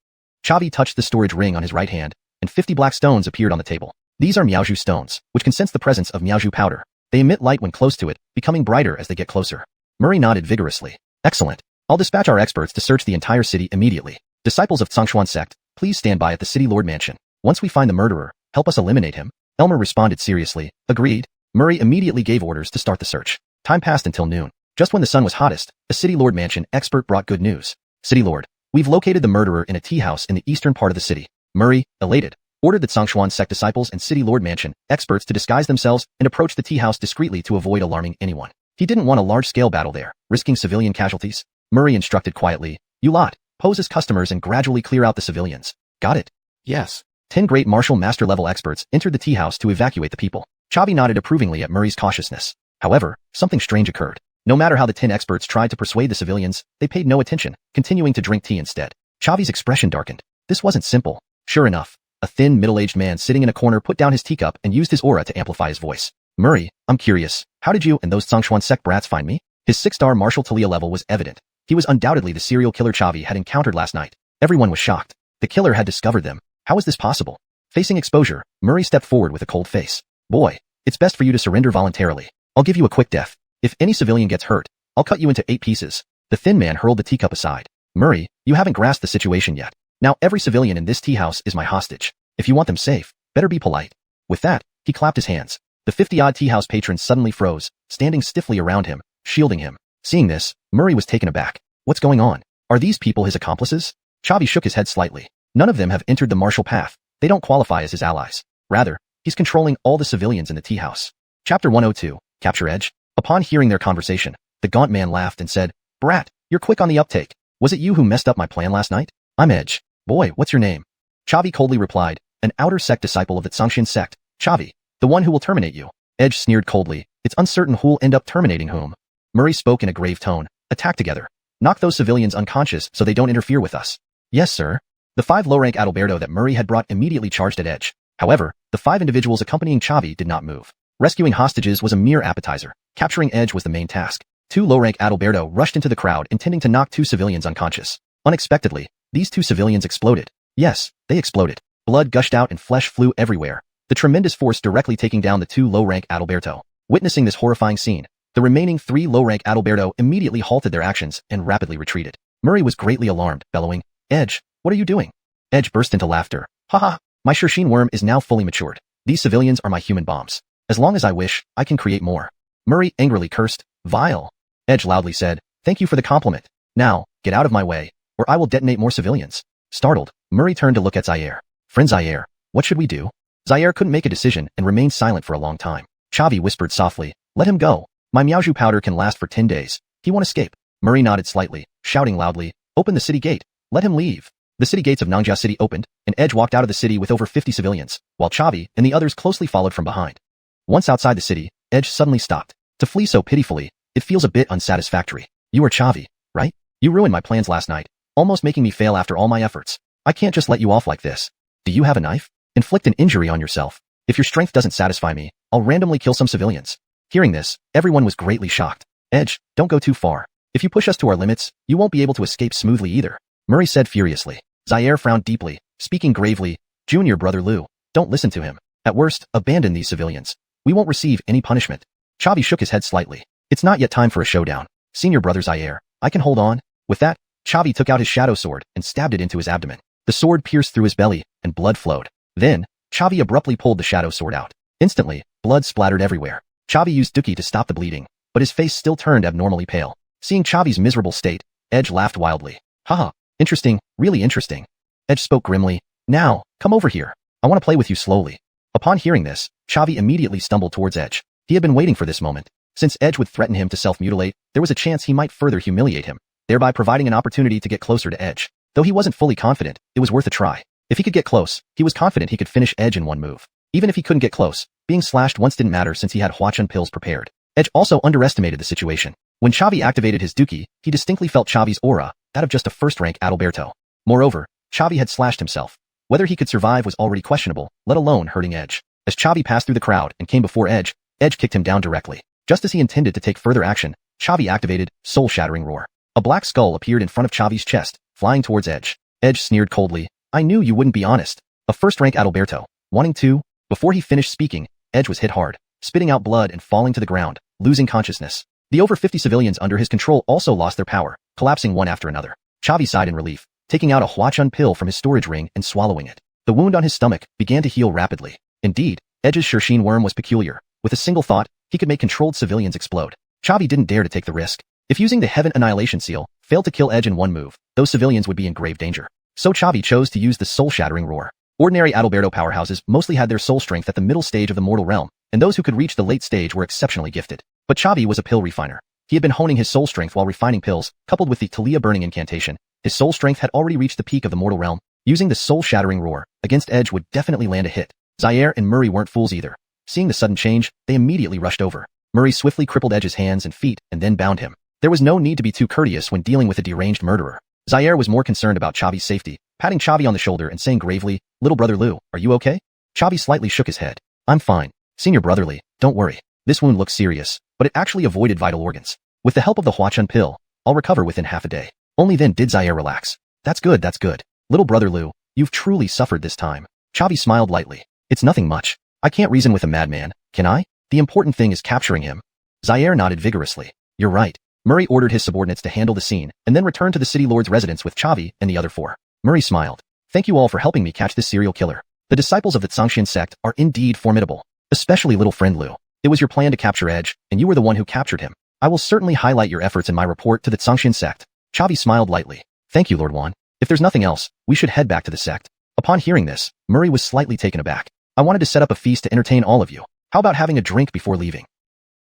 Chavi touched the storage ring on his right hand, and 50 black stones appeared on the table. These are miaoju stones, which can sense the presence of miaoju powder. They emit light when close to it, becoming brighter as they get closer. Murray nodded vigorously. "Excellent. I'll dispatch our experts to search the entire city immediately. Disciples of Xuanhuan sect, please stand by at the City Lord Mansion. Once we find the murderer, help us eliminate him." Elmer responded seriously. "Agreed." Murray immediately gave orders to start the search. Time passed until noon. Just when the sun was hottest, a City Lord Mansion expert brought good news. "City Lord, we've located the murderer in a tea house in the eastern part of the city." Murray, elated, ordered the Xuanhuan sect disciples and City Lord Mansion experts to disguise themselves and approach the tea house discreetly to avoid alarming anyone. He didn't want a large-scale battle there, risking civilian casualties. Murray instructed quietly, "You lot, pose as customers and gradually clear out the civilians." "Got it?" "Yes." 10 great martial master-level experts entered the tea house to evacuate the people. Chavi nodded approvingly at Murray's cautiousness. However, something strange occurred. No matter how the 10 experts tried to persuade the civilians, they paid no attention, continuing to drink tea instead. Chavi's expression darkened. This wasn't simple. Sure enough, A thin, middle-aged man sitting in a corner put down his teacup and used his aura to amplify his voice. Murray, I'm curious, how did you and those Xuanhuan sect brats find me? His 6-star martial Talia level was evident. He was undoubtedly the serial killer Chavi had encountered last night. Everyone was shocked. The killer had discovered them. How was this possible? Facing exposure, Murray stepped forward with a cold face. Boy, it's best for you to surrender voluntarily. I'll give you a quick death. If any civilian gets hurt, I'll cut you into 8 pieces. The thin man hurled the teacup aside. Murray, you haven't grasped the situation yet. Now every civilian in this tea house is my hostage. If you want them safe, better be polite. With that, he clapped his hands. The 50-odd tea house patrons suddenly froze, standing stiffly around him, shielding him. Seeing this, Murray was taken aback. What's going on? Are these people his accomplices? Chavi shook his head slightly. None of them have entered the martial path. They don't qualify as his allies. Rather, he's controlling all the civilians in the tea house. Chapter 102, Capture Edge. Upon hearing their conversation, the gaunt man laughed and said, Brat, you're quick on the uptake. Was it you who messed up my plan last night? I'm Edge. Boy, what's your name? Chavi coldly replied, an outer sect disciple of the Xianxia sect. Chavi, the one who will terminate you. Edge sneered coldly. It's uncertain who'll end up terminating whom. Murray spoke in a grave tone. Attack together. Knock those civilians unconscious so they don't interfere with us. Yes, sir. The 5 low-rank Adalberto that Murray had brought immediately charged at Edge. However, the 5 individuals accompanying Chavi did not move. Rescuing hostages was a mere appetizer. Capturing Edge was the main task. 2 low-rank Adalberto rushed into the crowd intending to knock 2 civilians unconscious. Unexpectedly, these 2 civilians exploded. Yes, they exploded. Blood gushed out and flesh flew everywhere. The tremendous force directly taking down the 2 low-rank Adalberto. Witnessing this horrifying scene, the remaining 3 low-rank Adalberto immediately halted their actions and rapidly retreated. Murray was greatly alarmed, bellowing, Edge, what are you doing? Edge burst into laughter. Haha, my xuanhuan is now fully matured. These civilians are my human bombs. As long as I wish, I can create more. Murray angrily cursed, vile. Edge loudly said, thank you for the compliment. Now, get out of my way, or I will detonate more civilians. Startled, Murray turned to look at Zaire. Friend Zaire, what should we do? Zaire couldn't make a decision and remained silent for a long time. Chavi whispered softly, let him go. My miaoju powder can last for 10 days. He won't escape. Murray nodded slightly, shouting loudly, open the city gate. Let him leave. The city gates of Xianxia City opened, and Edge walked out of the city with over 50 civilians, while Chavi and the others closely followed from behind. Once outside the city, Edge suddenly stopped. To flee so pitifully, it feels a bit unsatisfactory. You are Chavi, right? You ruined my plans last night, almost making me fail after all my efforts. I can't just let you off like this. Do you have a knife? Inflict an injury on yourself. If your strength doesn't satisfy me, I'll randomly kill some civilians. Hearing this, everyone was greatly shocked. Edge, don't go too far. If you push us to our limits, you won't be able to escape smoothly either. Murray said furiously. Zaire frowned deeply, speaking gravely, Junior brother Lou, don't listen to him. At worst, abandon these civilians. We won't receive any punishment. Chavi shook his head slightly. It's not yet time for a showdown. Senior brother Zaire, I can hold on. With that, Chavi took out his shadow sword and stabbed it into his abdomen. The sword pierced through his belly, and blood flowed. Then, Chavi abruptly pulled the shadow sword out. Instantly, blood splattered everywhere. Chavi used Duki to stop the bleeding, but his face still turned abnormally pale. Seeing Chavi's miserable state, Edge laughed wildly. Haha, interesting, really interesting. Edge spoke grimly. Now, come over here. I want to play with you slowly. Upon hearing this, Chavi immediately stumbled towards Edge. He had been waiting for this moment. Since Edge would threaten him to self-mutilate, there was a chance he might further humiliate him, thereby providing an opportunity to get closer to Edge. Though he wasn't fully confident, it was worth a try. If he could get close, he was confident he could finish Edge in one move. Even if he couldn't get close, being slashed once didn't matter since he had Huachun pills prepared. Edge also underestimated the situation. When Chavi activated his Duki, he distinctly felt Chavi's aura, that of just a first-rank Adalberto. Moreover, Chavi had slashed himself. Whether he could survive was already questionable, let alone hurting Edge. As Chavi passed through the crowd and came before Edge, Edge kicked him down directly. Just as he intended to take further action, Chavi activated Soul-Shattering Roar. A black skull appeared in front of Chavi's chest, flying towards Edge. Edge sneered coldly. I knew you wouldn't be honest. A first-rank Adalberto. Wanting to? Before he finished speaking, Edge was hit hard, spitting out blood and falling to the ground, losing consciousness. The over 50 civilians under his control also lost their power, collapsing one after another. Chavi sighed in relief, taking out a Huachun pill from his storage ring and swallowing it. The wound on his stomach began to heal rapidly. Indeed, Edge's xuanhuan was peculiar. With a single thought, he could make controlled civilians explode. Chavi didn't dare to take the risk. If using the Heaven Annihilation Seal failed to kill Edge in one move, those civilians would be in grave danger. So Chavi chose to use the Soul-Shattering Roar. Ordinary Adalberto powerhouses mostly had their soul strength at the middle stage of the mortal realm, and those who could reach the late stage were exceptionally gifted. But Chavi was a pill refiner. He had been honing his soul strength while refining pills, coupled with the Talia burning incantation. His soul strength had already reached the peak of the mortal realm. Using the Soul-Shattering Roar against Edge would definitely land a hit. Zaire and Murray weren't fools either. Seeing the sudden change, they immediately rushed over. Murray swiftly crippled Edge's hands and feet and then bound him. There was no need to be too courteous when dealing with a deranged murderer. Zaire was more concerned about Chavi's safety, patting Chavi on the shoulder and saying gravely, "Little brother Lu, are you okay?" Chavi slightly shook his head. "I'm fine. Senior brotherly, don't worry. This wound looks serious, but it actually avoided vital organs. With the help of the Huachun pill, I'll recover within half a day." Only then did Zaire relax. That's good. Little brother Lu, you've truly suffered this time." Chavi smiled lightly. "It's nothing much. I can't reason with a madman, can I? The important thing is capturing him." Zaire nodded vigorously. "You're right." Murray ordered his subordinates to handle the scene and then returned to the city lord's residence with Chavi and the other four. Murray smiled. "Thank you all for helping me catch this serial killer. The disciples of the Xianxia sect are indeed formidable, especially little friend Lu. It was your plan to capture Edge, and you were the one who captured him. I will certainly highlight your efforts in my report to the Xianxia sect." Chavi smiled lightly. "Thank you, Lord Juan. If there's nothing else, we should head back to the sect." Upon hearing this, Murray was slightly taken aback. "I wanted to set up a feast to entertain all of you. How about having a drink before leaving?"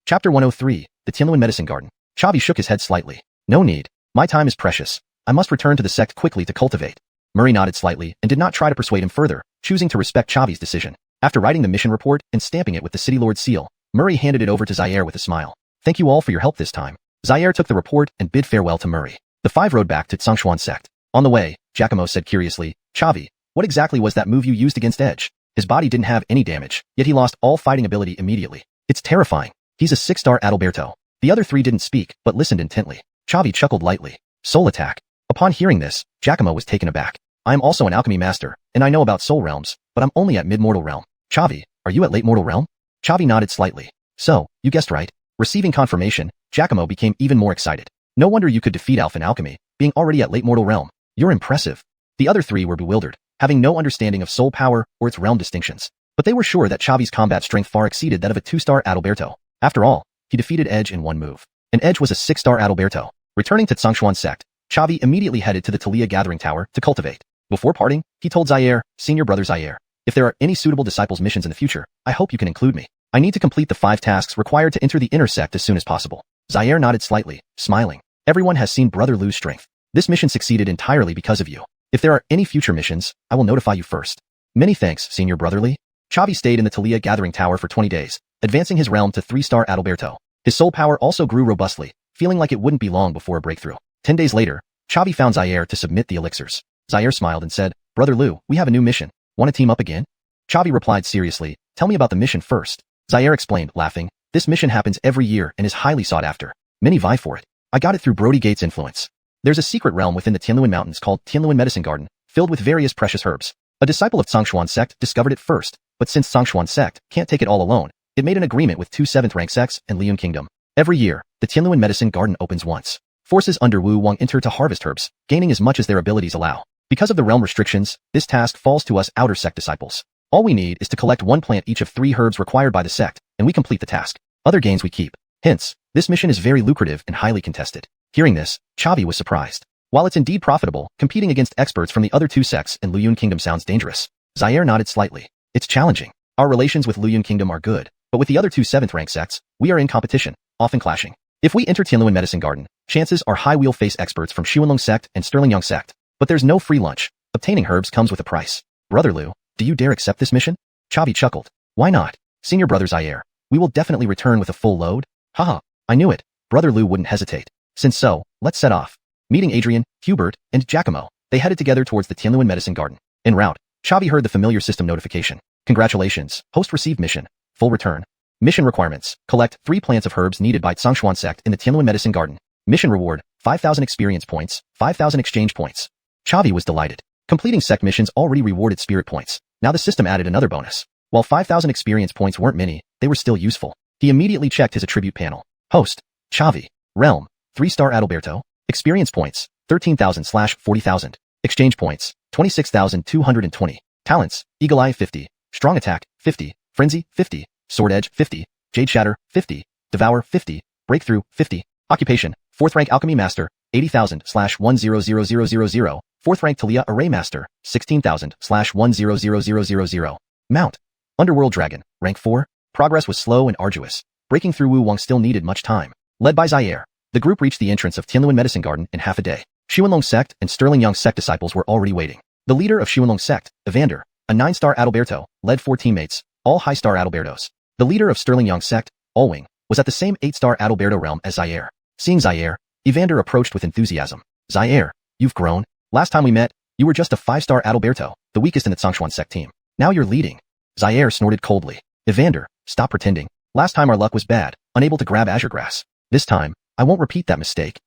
Chapter 103, The Tianluan Medicine Garden. Chavi shook his head slightly. "No need. My time is precious. I must return to the sect quickly to cultivate." Murray nodded slightly and did not try to persuade him further, choosing to respect Chavi's decision. After writing the mission report and stamping it with the city lord's seal, Murray handed it over to Zaire with a smile. "Thank you all for your help this time." Zaire took the report and bid farewell to Murray. The five rode back to Xuanhuan sect. On the way, Giacomo said curiously, "Chavi, what exactly was that move you used against Edge? His body didn't have any damage, yet he lost all fighting ability immediately. It's terrifying. He's a 6-star Adalberto." The other three didn't speak, but listened intently. Chavi chuckled lightly. "Soul attack." Upon hearing this, Giacomo was taken aback. "I am also an alchemy master, and I know about soul realms, but I'm only at mid-mortal realm." "Chavi, are you at late mortal realm?" Chavi nodded slightly. "So, you guessed right." Receiving confirmation, Giacomo became even more excited. "No wonder you could defeat Alpha in alchemy, being already at late mortal realm. You're impressive." The other three were bewildered, having no understanding of soul power or its realm distinctions. But they were sure that Chavi's combat strength far exceeded that of a 2-star Adalberto. After all, he defeated Edge in one move. And Edge was a 6-star Adalberto. Returning to Xuanhuan sect, Chavi immediately headed to the Talia Gathering Tower to cultivate. Before parting, he told Zaire, "Senior brother Zaire, if there are any suitable disciples missions in the future, I hope you can include me. I need to complete the 5 tasks required to enter the inner sect as soon as possible." Zaire nodded slightly, smiling. "Everyone has seen Brother Lu's strength. This mission succeeded entirely because of you. If there are any future missions, I will notify you first." "Many thanks, Senior Brotherly." Chavi stayed in the Talia Gathering Tower for 20 days, advancing his realm to 3-star Adalberto. His soul power also grew robustly, feeling like it wouldn't be long before a breakthrough. 10 days later, Chavi found Zaire to submit the elixirs. Zaire smiled and said, "Brother Lu, we have a new mission. Want to team up again?" Chavi replied seriously, "Tell me about the mission first." Zaire explained, laughing, "This mission happens every year and is highly sought after. Many vie for it. I got it through Brody Gate's influence. There's a secret realm within the Tianluan Mountains called Tianluan Medicine Garden, filled with various precious herbs. A disciple of Xianxuan sect discovered it first, but since Xianxuan sect can't take it all alone, it made an agreement with 2 7th-rank sects and Liyun Kingdom. Every year, the Tianluan Medicine Garden opens once. Forces under Wu Wang enter to harvest herbs, gaining as much as their abilities allow. Because of the realm restrictions, this task falls to us outer sect disciples. All we need is to collect 1 plant each of 3 herbs required by the sect, and we complete the task. Other gains we keep. Hence, this mission is very lucrative and highly contested. Hearing this, Chavi was surprised. While it's indeed profitable, competing against experts from the other 2 sects and Liyun Kingdom sounds dangerous. Zaire nodded slightly. "It's challenging. Our relations with Liyun Kingdom are good, but with the other 2 7th-rank sects, we are in competition, often clashing. If we enter Tianluan Medicine Garden, chances are high we'll face experts from Xuanhuan sect and Sterlingyang sect. But there's no free lunch. Obtaining herbs comes with a price. Brother Lu, do you dare accept this mission?" Chavi chuckled. "Why not? Senior brother Zaire, we will definitely return with a full load." "Haha, I knew it." Brother Lu wouldn't hesitate. "Since so, let's set off." Meeting Adrian, Hubert, and Giacomo, they headed together towards the Tianluan Medicine Garden. En route, Chavi heard the familiar system notification. "Congratulations, host received mission. Full return. Mission requirements. Collect 3 plants of herbs needed by Xianxuan sect in the Tianluan Medicine Garden. Mission reward, 5,000 experience points, 5,000 exchange points." Chavi was delighted. Completing sect missions already rewarded spirit points. Now the system added another bonus. While 5,000 experience points weren't many, they were still useful. He immediately checked his attribute panel. Host, Chavi. Realm, 3-star Adalberto. Experience points, 13,000/40,000. Exchange points, 26,220. Talents, Eagle Eye 50, Strong Attack 50, Frenzy 50, Sword Edge 50, Jade Shatter 50, Devour 50, Breakthrough 50. Occupation, 4th rank Alchemy Master, 80,000/100000. 4th rank Talia Array Master, 16,000/100000. Mount, Underworld Dragon, rank 4. Progress was slow and arduous. Breaking through Wu Wang still needed much time. Led by Zaire, the group reached the entrance of Tianluan Medicine Garden in half a day. Xuanlong sect and Sterlingyang sect disciples were already waiting. The leader of Xuanlong sect, Evander, a 9-star Adalberto, led 4 teammates, all high-star Adalbertos. The leader of Sterlingyang sect, Olwing, was at the same 8-star Adalberto realm as Zaire. Seeing Zaire, Evander approached with enthusiasm. "Zaire, you've grown. Last time we met, You were just a 5-star Adalberto, the weakest in the Xuanhuan sect team. Now you're leading. Zaire snorted coldly. Evander, stop pretending. Last time our luck was bad, unable to grab azure grass. This time, I won't repeat that mistake.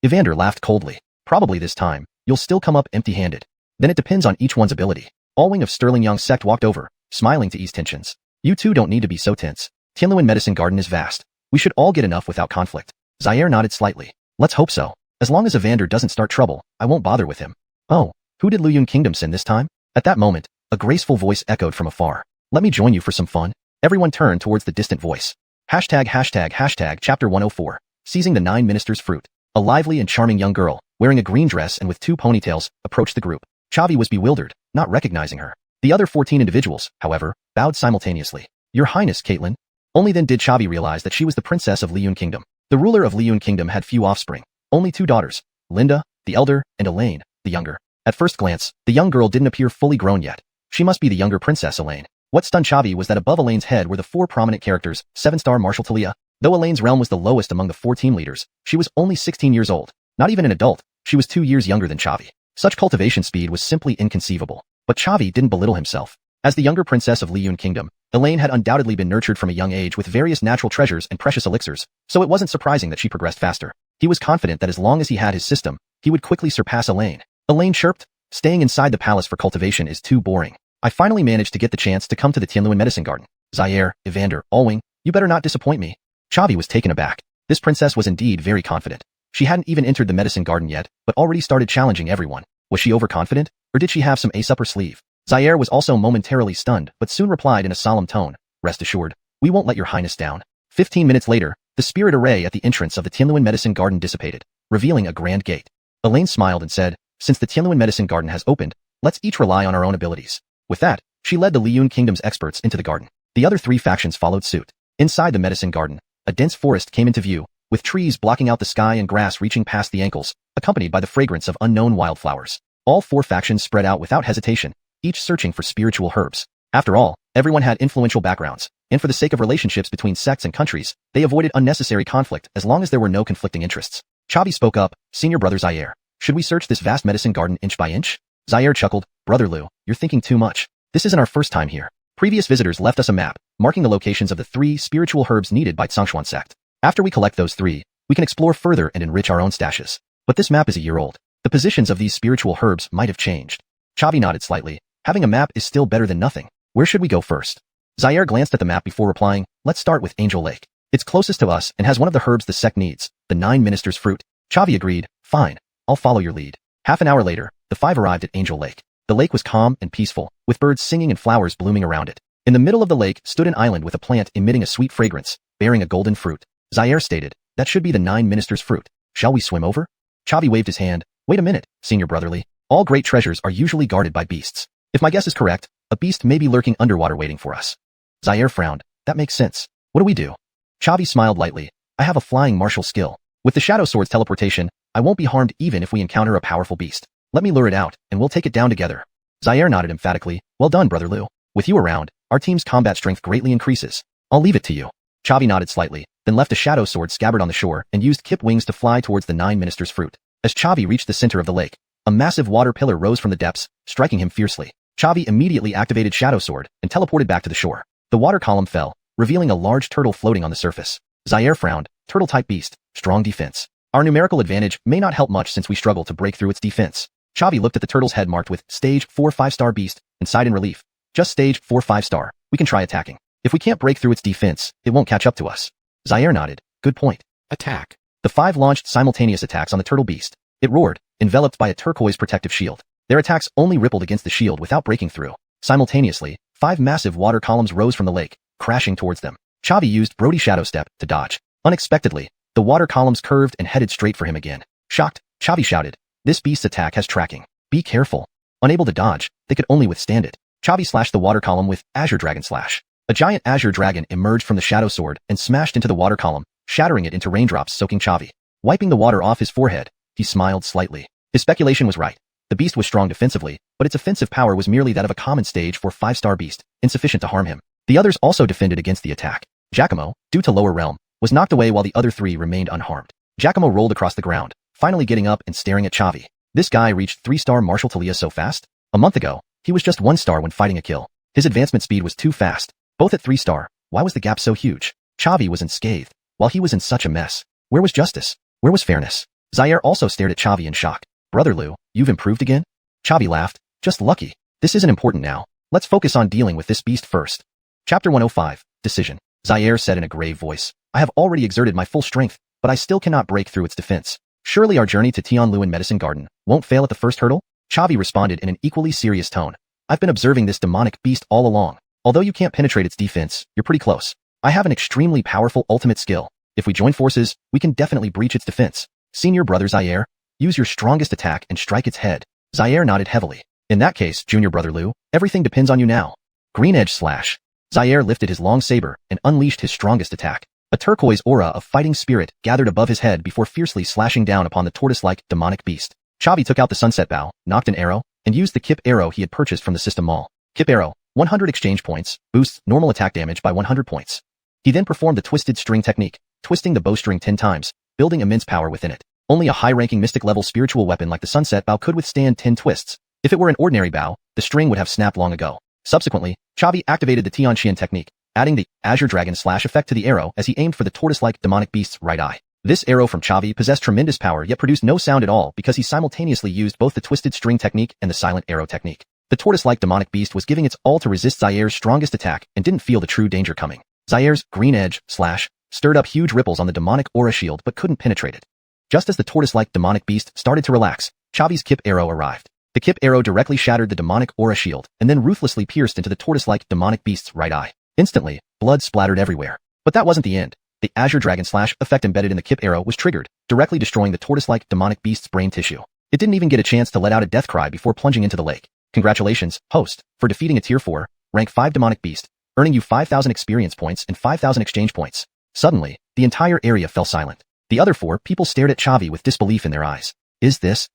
Evander laughed coldly. Probably this time, you'll still come up empty-handed. Then it depends on each one's ability. Allwing of Sterling Young sect walked over, smiling to ease tensions. You two don't need to be so tense. Tianluan Medicine Garden is vast. We should all get enough without conflict. Zaire nodded slightly. Let's hope so. As long as Evander doesn't start trouble, I won't bother with him. Oh, who did Liyun Kingdom send this time? At that moment, a graceful voice echoed from afar. Let me join you for some fun. Everyone turned towards the distant voice. ##### Chapter 104. Seizing the 9 Ministers' Fruit. A lively and charming young girl, wearing a green dress and with 2 ponytails, approached the group. Chavi was bewildered, not recognizing her. The other 14 individuals, however, bowed simultaneously. Your Highness, Caitlin. Only then did Chavi realize that she was the princess of Liyun Kingdom. The ruler of Liyun Kingdom had few offspring, only 2 daughters, Linda, the elder, and Elaine, the younger. At first glance, the young girl didn't appear fully grown yet. She must be the younger princess Elaine. What stunned Chavi was that above Elaine's head were the 4 prominent characters, 7-star Marshal Talia. Though Elaine's realm was the lowest among the 4 team leaders, she was only 16 years old. Not even an adult, she was 2 years younger than Chavi. Such cultivation speed was simply inconceivable. But Chavi didn't belittle himself. As the younger princess of Liyun Kingdom, Elaine had undoubtedly been nurtured from a young age with various natural treasures and precious elixirs, so it wasn't surprising that she progressed faster. He was confident that as long as he had his system, he would quickly surpass Elaine. Elaine chirped, staying inside the palace for cultivation is too boring. I finally managed to get the chance to come to the Tianluan Medicine Garden. Zaire, Evander, Allwing, you better not disappoint me. Chavi was taken aback. This princess was indeed very confident. She hadn't even entered the medicine garden yet, but already started challenging everyone. Was she overconfident, or did she have some ace up her sleeve? Zaire was also momentarily stunned, but soon replied in a solemn tone. Rest assured, we won't let your highness down. 15 minutes later, the spirit array at the entrance of the Tianluan Medicine Garden dissipated, revealing a grand gate. Elaine smiled and said, since the Tianluan Medicine Garden has opened, let's each rely on our own abilities. With that, she led the Liyun Kingdom's experts into the garden. The other 3 factions followed suit. Inside the medicine garden, a dense forest came into view, with trees blocking out the sky and grass reaching past the ankles, accompanied by the fragrance of unknown wildflowers. All 4 factions spread out without hesitation, each searching for spiritual herbs. After all, everyone had influential backgrounds, and for the sake of relationships between sects and countries, they avoided unnecessary conflict as long as there were no conflicting interests. Chavi spoke up, Senior Brother Zaire. Should we search this vast medicine garden inch by inch? Zaire chuckled, Brother Lu, you're thinking too much. This isn't our first time here. Previous visitors left us a map, marking the locations of the 3 spiritual herbs needed by Xuanhuan sect. After we collect those 3, we can explore further and enrich our own stashes. But this map is a year old. The positions of these spiritual herbs might have changed. Chavi nodded slightly. Having a map is still better than nothing. Where should we go first? Zaire glanced at the map before replying, let's start with Angel Lake. It's closest to us and has one of the herbs the sect needs, the 9 Ministers' Fruit. Chavi agreed, fine, I'll follow your lead. Half an hour later, the 5 arrived at Angel Lake. The lake was calm and peaceful, with birds singing and flowers blooming around it. In the middle of the lake stood an island with a plant emitting a sweet fragrance, bearing a golden fruit. Zaire stated, that should be the 9 Ministers' Fruit. Shall we swim over? Chavi waved his hand. Wait a minute, Senior Brotherly. All great treasures are usually guarded by beasts. If my guess is correct, a beast may be lurking underwater waiting for us. Zaire frowned. That makes sense. What do we do? Chavi smiled lightly. I have a flying martial skill. With the Shadow Sword's teleportation, I won't be harmed even if we encounter a powerful beast. Let me lure it out, and we'll take it down together. Zaire nodded emphatically. Well done, Brother Lu. With you around, our team's combat strength greatly increases. I'll leave it to you. Chavi nodded slightly, then left a Shadow Sword scabbard on the shore and used Kip wings to fly towards the 9 Ministers' Fruit. As Chavi reached the center of the lake, a massive water pillar rose from the depths, striking him fiercely. Chavi immediately activated Shadow Sword and teleported back to the shore. The water column fell, revealing a large turtle floating on the surface. Zaire frowned. Turtle-type beast, strong defense. Our numerical advantage may not help much since we struggle to break through its defense. Chavi looked at the turtle's head marked with Stage 4 5-star beast and sighed in relief. Just Stage 4 5-star. We can try attacking. If we can't break through its defense, it won't catch up to us. Zaire nodded. Good point. Attack. The 5 launched simultaneous attacks on the turtle beast. It roared, enveloped by a turquoise protective shield. Their attacks only rippled against the shield without breaking through. Simultaneously, 5 massive water columns rose from the lake, crashing towards them. Chavi used Brody Shadow Step to dodge. Unexpectedly, the water columns curved and headed straight for him again. Shocked, Chavi shouted, this beast's attack has tracking. Be careful. Unable to dodge, they could only withstand it. Chavi slashed the water column with Azure Dragon Slash. A giant Azure Dragon emerged from the Shadow Sword and smashed into the water column, shattering it into raindrops soaking Chavi. Wiping the water off his forehead, he smiled slightly. His speculation was right. The beast was strong defensively, but its offensive power was merely that of a common Stage 4 5-star beast, insufficient to harm him. The others also defended against the attack. Giacomo, due to lower realm, was knocked away while the other 3 remained unharmed. Giacomo rolled across the ground, finally getting up and staring at Chavi. This guy reached 3-star martial Talia so fast? A month ago, he was just 1-star when fighting a kill. His advancement speed was too fast. Both at 3-star, why was the gap so huge? Chavi was unscathed, while he was in such a mess. Where was justice? Where was fairness? Zaire also stared at Chavi in shock. Brother Liu, you've improved again? Chavi laughed. Just lucky. This isn't important now. Let's focus on dealing with this beast first. Chapter 105, Decision. Zaire said in a grave voice. I have already exerted my full strength, but I still cannot break through its defense. Surely our journey to Tianluan Medicine Garden won't fail at the first hurdle? Chavi responded in an equally serious tone. I've been observing this demonic beast all along. Although you can't penetrate its defense, you're pretty close. I have an extremely powerful ultimate skill. If we join forces, we can definitely breach its defense. Senior brother Zaire, use your strongest attack and strike its head. Zaire nodded heavily. In that case, junior brother Liu, everything depends on you now. Green edge slash. Zaire lifted his long saber and unleashed his strongest attack. A turquoise aura of fighting spirit gathered above his head before fiercely slashing down upon the tortoise-like demonic beast. Chavi took out the sunset bow, knocked an arrow, and used the Kip arrow he had purchased from the system mall. Kip arrow, 100 exchange points, boosts normal attack damage by 100 points. He then performed the twisted string technique, twisting the bowstring 10 times, building immense power within it. Only a high-ranking mystic-level spiritual weapon like the sunset bow could withstand 10 twists. If it were an ordinary bow, the string would have snapped long ago. Subsequently, Chavi activated the Xianxia technique, adding the Azure Dragon slash effect to the arrow as he aimed for the tortoise-like demonic beast's right eye. This arrow from Chavi possessed tremendous power yet produced no sound at all because he simultaneously used both the twisted string technique and the silent arrow technique. The tortoise-like demonic beast was giving its all to resist Zaire's strongest attack and didn't feel the true danger coming. Zaire's green edge slash stirred up huge ripples on the demonic aura shield but couldn't penetrate it. Just as the tortoise-like demonic beast started to relax, Chavi's Kip arrow arrived. The Kip arrow directly shattered the demonic aura shield and then ruthlessly pierced into the tortoise-like demonic beast's right eye. Instantly, blood splattered everywhere. But that wasn't the end. The Azure Dragon slash effect embedded in the Kip arrow was triggered, directly destroying the tortoise-like demonic beast's brain tissue. It didn't even get a chance to let out a death cry before plunging into the lake. Congratulations, host, for defeating a tier 4, rank 5 demonic beast, earning you 5,000 experience points and 5,000 exchange points. Suddenly, the entire area fell silent. The other 4 people stared at Chavi with disbelief in their eyes. Is this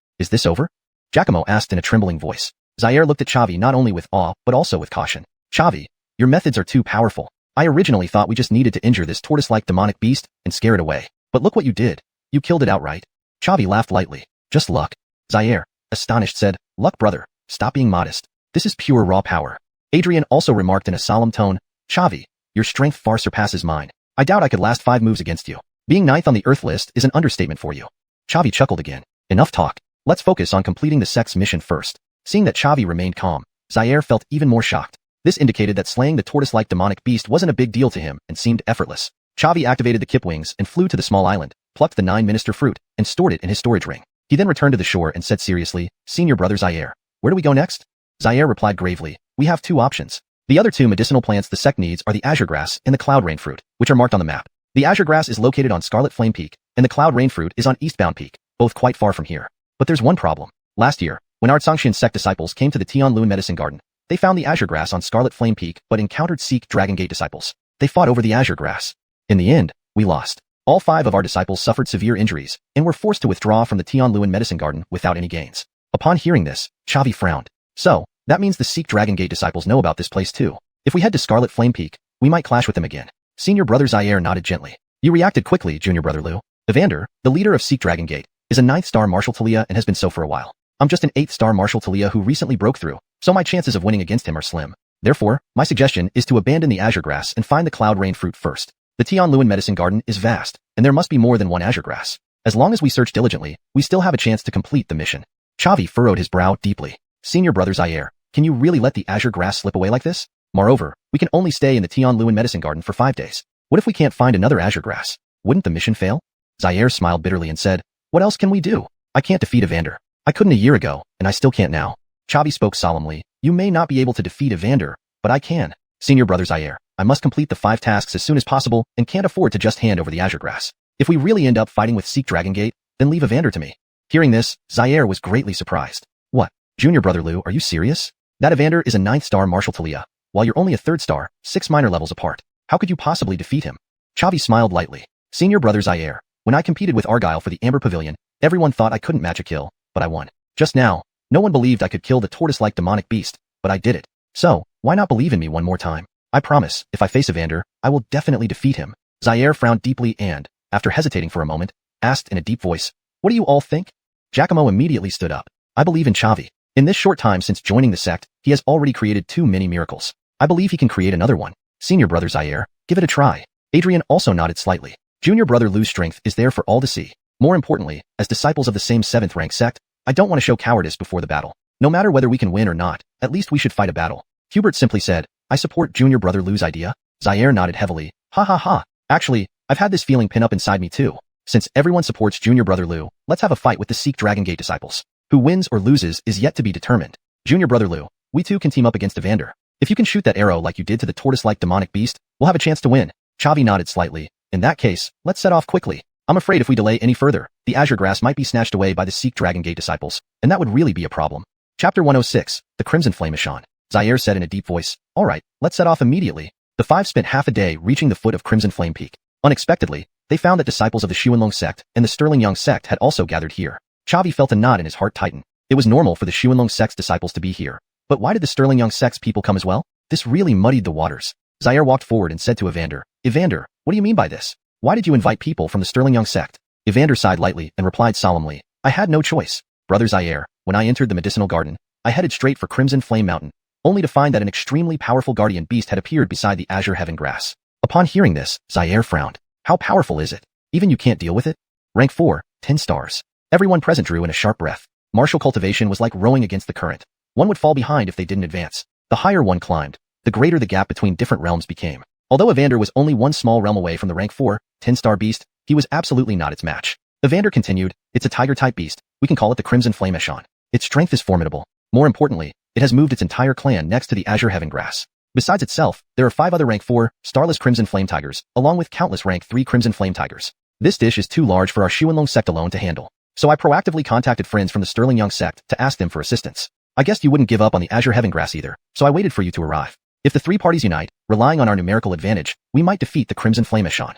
over? Giacomo asked in a trembling voice. Zaire looked at Chavi not only with awe, but also with caution. Chavi, your methods are too powerful. I originally thought we just needed to injure this tortoise-like demonic beast and scare it away. But look what you did. You killed it outright. Chavi laughed lightly. Just luck. Zaire, astonished, said, Luck, brother. Stop being modest. This is pure raw power. Adrian also remarked in a solemn tone, Chavi, your strength far surpasses mine. I doubt I could last 5 moves against you. Being 9th on the Earth list is an understatement for you. Chavi chuckled again. Enough talk. Let's focus on completing the sex mission first. Seeing that Chavi remained calm, Zaire felt even more shocked. This indicated that slaying the tortoise-like demonic beast wasn't a big deal to him and seemed effortless. Chavi activated the Kip wings and flew to the small island, plucked the 9 minister fruit, and stored it in his storage ring. He then returned to the shore and said seriously, Senior brother Zaire, where do we go next? Zaire replied gravely, we have 2 options. The other 2 medicinal plants the sect needs are the azure grass and the cloud rain fruit, which are marked on the map. The azure grass is located on Scarlet Flame Peak, and the cloud rain fruit is on Eastbound Peak, both quite far from here. But there's one problem. Last year, when our Xianxia sect disciples came to the Tianluan Medicine Garden, they found the azure grass on Scarlet Flame Peak but encountered Sikh Dragon Gate disciples. They fought over the azure grass. In the end, we lost. All 5 of our disciples suffered severe injuries and were forced to withdraw from the Tianluan Medicine Garden without any gains. Upon hearing this, Chavi frowned. So, that means the Sikh Dragon Gate disciples know about this place too. If we head to Scarlet Flame Peak, we might clash with them again. Senior brother Zaire nodded gently. You reacted quickly, junior brother Liu. Evander, the leader of Sikh Dragon Gate, is a 9th star martial Talia and has been so for a while. I'm just an 8th star martial Talia who recently broke through, so my chances of winning against him are slim. Therefore, my suggestion is to abandon the azure grass and find the cloud rain fruit first. The Tianluan Medicine Garden is vast, and there must be more than one azure grass. As long as we search diligently, we still have a chance to complete the mission. Chavi furrowed his brow deeply. Senior brother Zaire, can you really let the azure grass slip away like this? Moreover, we can only stay in the Tianluan Medicine Garden for 5 days. What if we can't find another azure grass? Wouldn't the mission fail? Zaire smiled bitterly and said, what else can we do? I can't defeat Evander. I couldn't a year ago, and I still can't now. Chavi spoke solemnly. You may not be able to defeat Evander, but I can. Senior brother Zaire, I must complete the 5 tasks as soon as possible and can't afford to just hand over the azure grass. If we really end up fighting with Sikh Dragon Gate, then leave Evander to me. Hearing this, Zaire was greatly surprised. What? Junior brother Liu, are you serious? That Evander is a 9th star martial Talia, while you're only a 3rd star, 6 minor levels apart. How could you possibly defeat him? Chavi smiled lightly. Senior brother Zaire, when I competed with Argyle for the Amber Pavilion, everyone thought I couldn't match a kill, but I won. Just now, no one believed I could kill the tortoise-like demonic beast, but I did it. So, why not believe in me one more time? I promise, if I face Evander, I will definitely defeat him. Zaire frowned deeply and, after hesitating for a moment, asked in a deep voice, what do you all think? Giacomo immediately stood up. I believe in Xavi. In this short time since joining the sect, he has already created 2 mini miracles. I believe he can create another one. Senior brother Zaire, give it a try. Adrian also nodded slightly. Junior brother Lu's strength is there for all to see. More importantly, as disciples of the same 7th rank sect, I don't want to show cowardice before the battle. No matter whether we can win or not, at least we should fight a battle. Hubert simply said, I support junior brother Lu's idea. Zaire nodded heavily. Ha ha ha. Actually, I've had this feeling pin up inside me too. Since everyone supports junior brother Lu, let's have a fight with the Seek Dragon Gate disciples. Who wins or loses is yet to be determined. Junior brother Lu, we too can team up against Evander. If you can shoot that arrow like you did to the tortoise-like demonic beast, we'll have a chance to win. Xavi nodded slightly. In that case, let's set off quickly. I'm afraid if we delay any further, the azure grass might be snatched away by the Seek Dragon Gate disciples, and that would really be a problem. Chapter 106, The Crimson Flame Ishan. Zaire said in a deep voice, all right, let's set off immediately. The 5 spent half a day reaching the foot of Crimson Flame Peak. Unexpectedly, they found that disciples of the Xuanhuan sect and the Sterling sect had also gathered here. Xavi felt a knot in his heart tighten. It was normal for the Xuanhuan sect's disciples to be here. But why did the Sterling sect's people come as well? This really muddied the waters. Zaire walked forward and said to Evander, Evander, what do you mean by this? Why did you invite people from the Sterling sect? Evander sighed lightly and replied solemnly, I had no choice. Brother Zaire, when I entered the medicinal garden, I headed straight for Crimson Flame Mountain, only to find that an extremely powerful guardian beast had appeared beside the azure heaven grass. Upon hearing this, Zaire frowned. How powerful is it? Even you can't deal with it? Rank 4, 10 stars. Everyone present drew in a sharp breath. Martial cultivation was like rowing against the current. One would fall behind if they didn't advance. The higher one climbed, the greater the gap between different realms became. Although Evander was only one small realm away from the rank 4, 10-star beast, he was absolutely not its match. Evander continued, it's a tiger-type beast. We can call it the Crimson Flame Ishan. Its strength is formidable. More importantly, it has moved its entire clan next to the azure heaven grass. Besides itself, there are 5 other rank 4, starless Crimson Flame Tigers, along with countless rank 3 Crimson Flame Tigers. This dish is too large for our Xuanhuan sect alone to handle. So I proactively contacted friends from the Sterling sect to ask them for assistance. I guessed you wouldn't give up on the azure heaven grass either, so I waited for you to arrive. If the 3 parties unite, relying on our numerical advantage, we might defeat the Crimson Flame Ishan.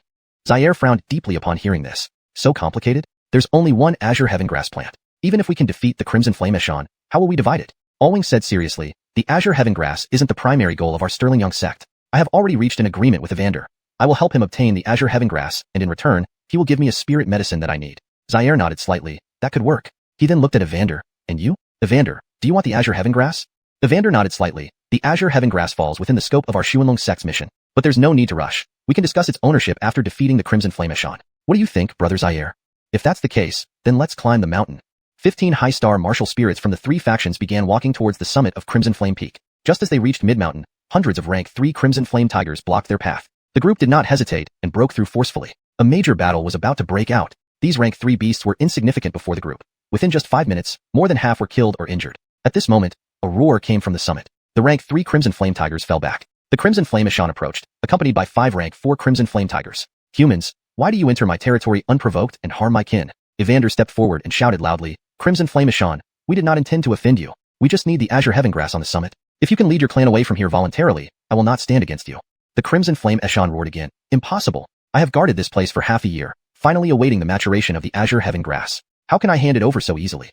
Zaire frowned deeply upon hearing this. So complicated? There's only one azure heaven grass plant. Even if we can defeat the Crimson Flame Ishan, how will we divide it? Alwing said seriously, the azure heaven grass isn't the primary goal of our Sterling sect. I have already reached an agreement with Evander. I will help him obtain the azure heaven grass, and in return, he will give me a spirit medicine that I need. Zaire nodded slightly. That could work. He then looked at Evander. And you? Evander, do you want the azure heaven grass? Evander nodded slightly. The azure heaven grass falls within the scope of our Xuanhuan sect's mission. But there's no need to rush. We can discuss its ownership after defeating the Crimson Flame Ishan. What do you think, brother Zaire? If that's the case, then let's climb the mountain. 15 high-star martial spirits from the 3 factions began walking towards the summit of Crimson Flame Peak. Just as they reached mid-mountain, hundreds of rank 3 Crimson Flame Tigers blocked their path. The group did not hesitate and broke through forcefully. A major battle was about to break out. These rank 3 beasts were insignificant before the group. Within just 5 minutes, more than half were killed or injured. At this moment, a roar came from the summit. The rank 3 Crimson Flame Tigers fell back. The Crimson Flame Ishan approached, accompanied by 5 rank 4 Crimson Flame Tigers. Humans, why do you enter my territory unprovoked and harm my kin? Evander stepped forward and shouted loudly, Crimson Flame Ishan, we did not intend to offend you. We just need the azure heaven grass on the summit. If you can lead your clan away from here voluntarily, I will not stand against you. The Crimson Flame Ishan roared again. Impossible. I have guarded this place for half a year, finally awaiting the maturation of the azure heaven grass. How can I hand it over so easily?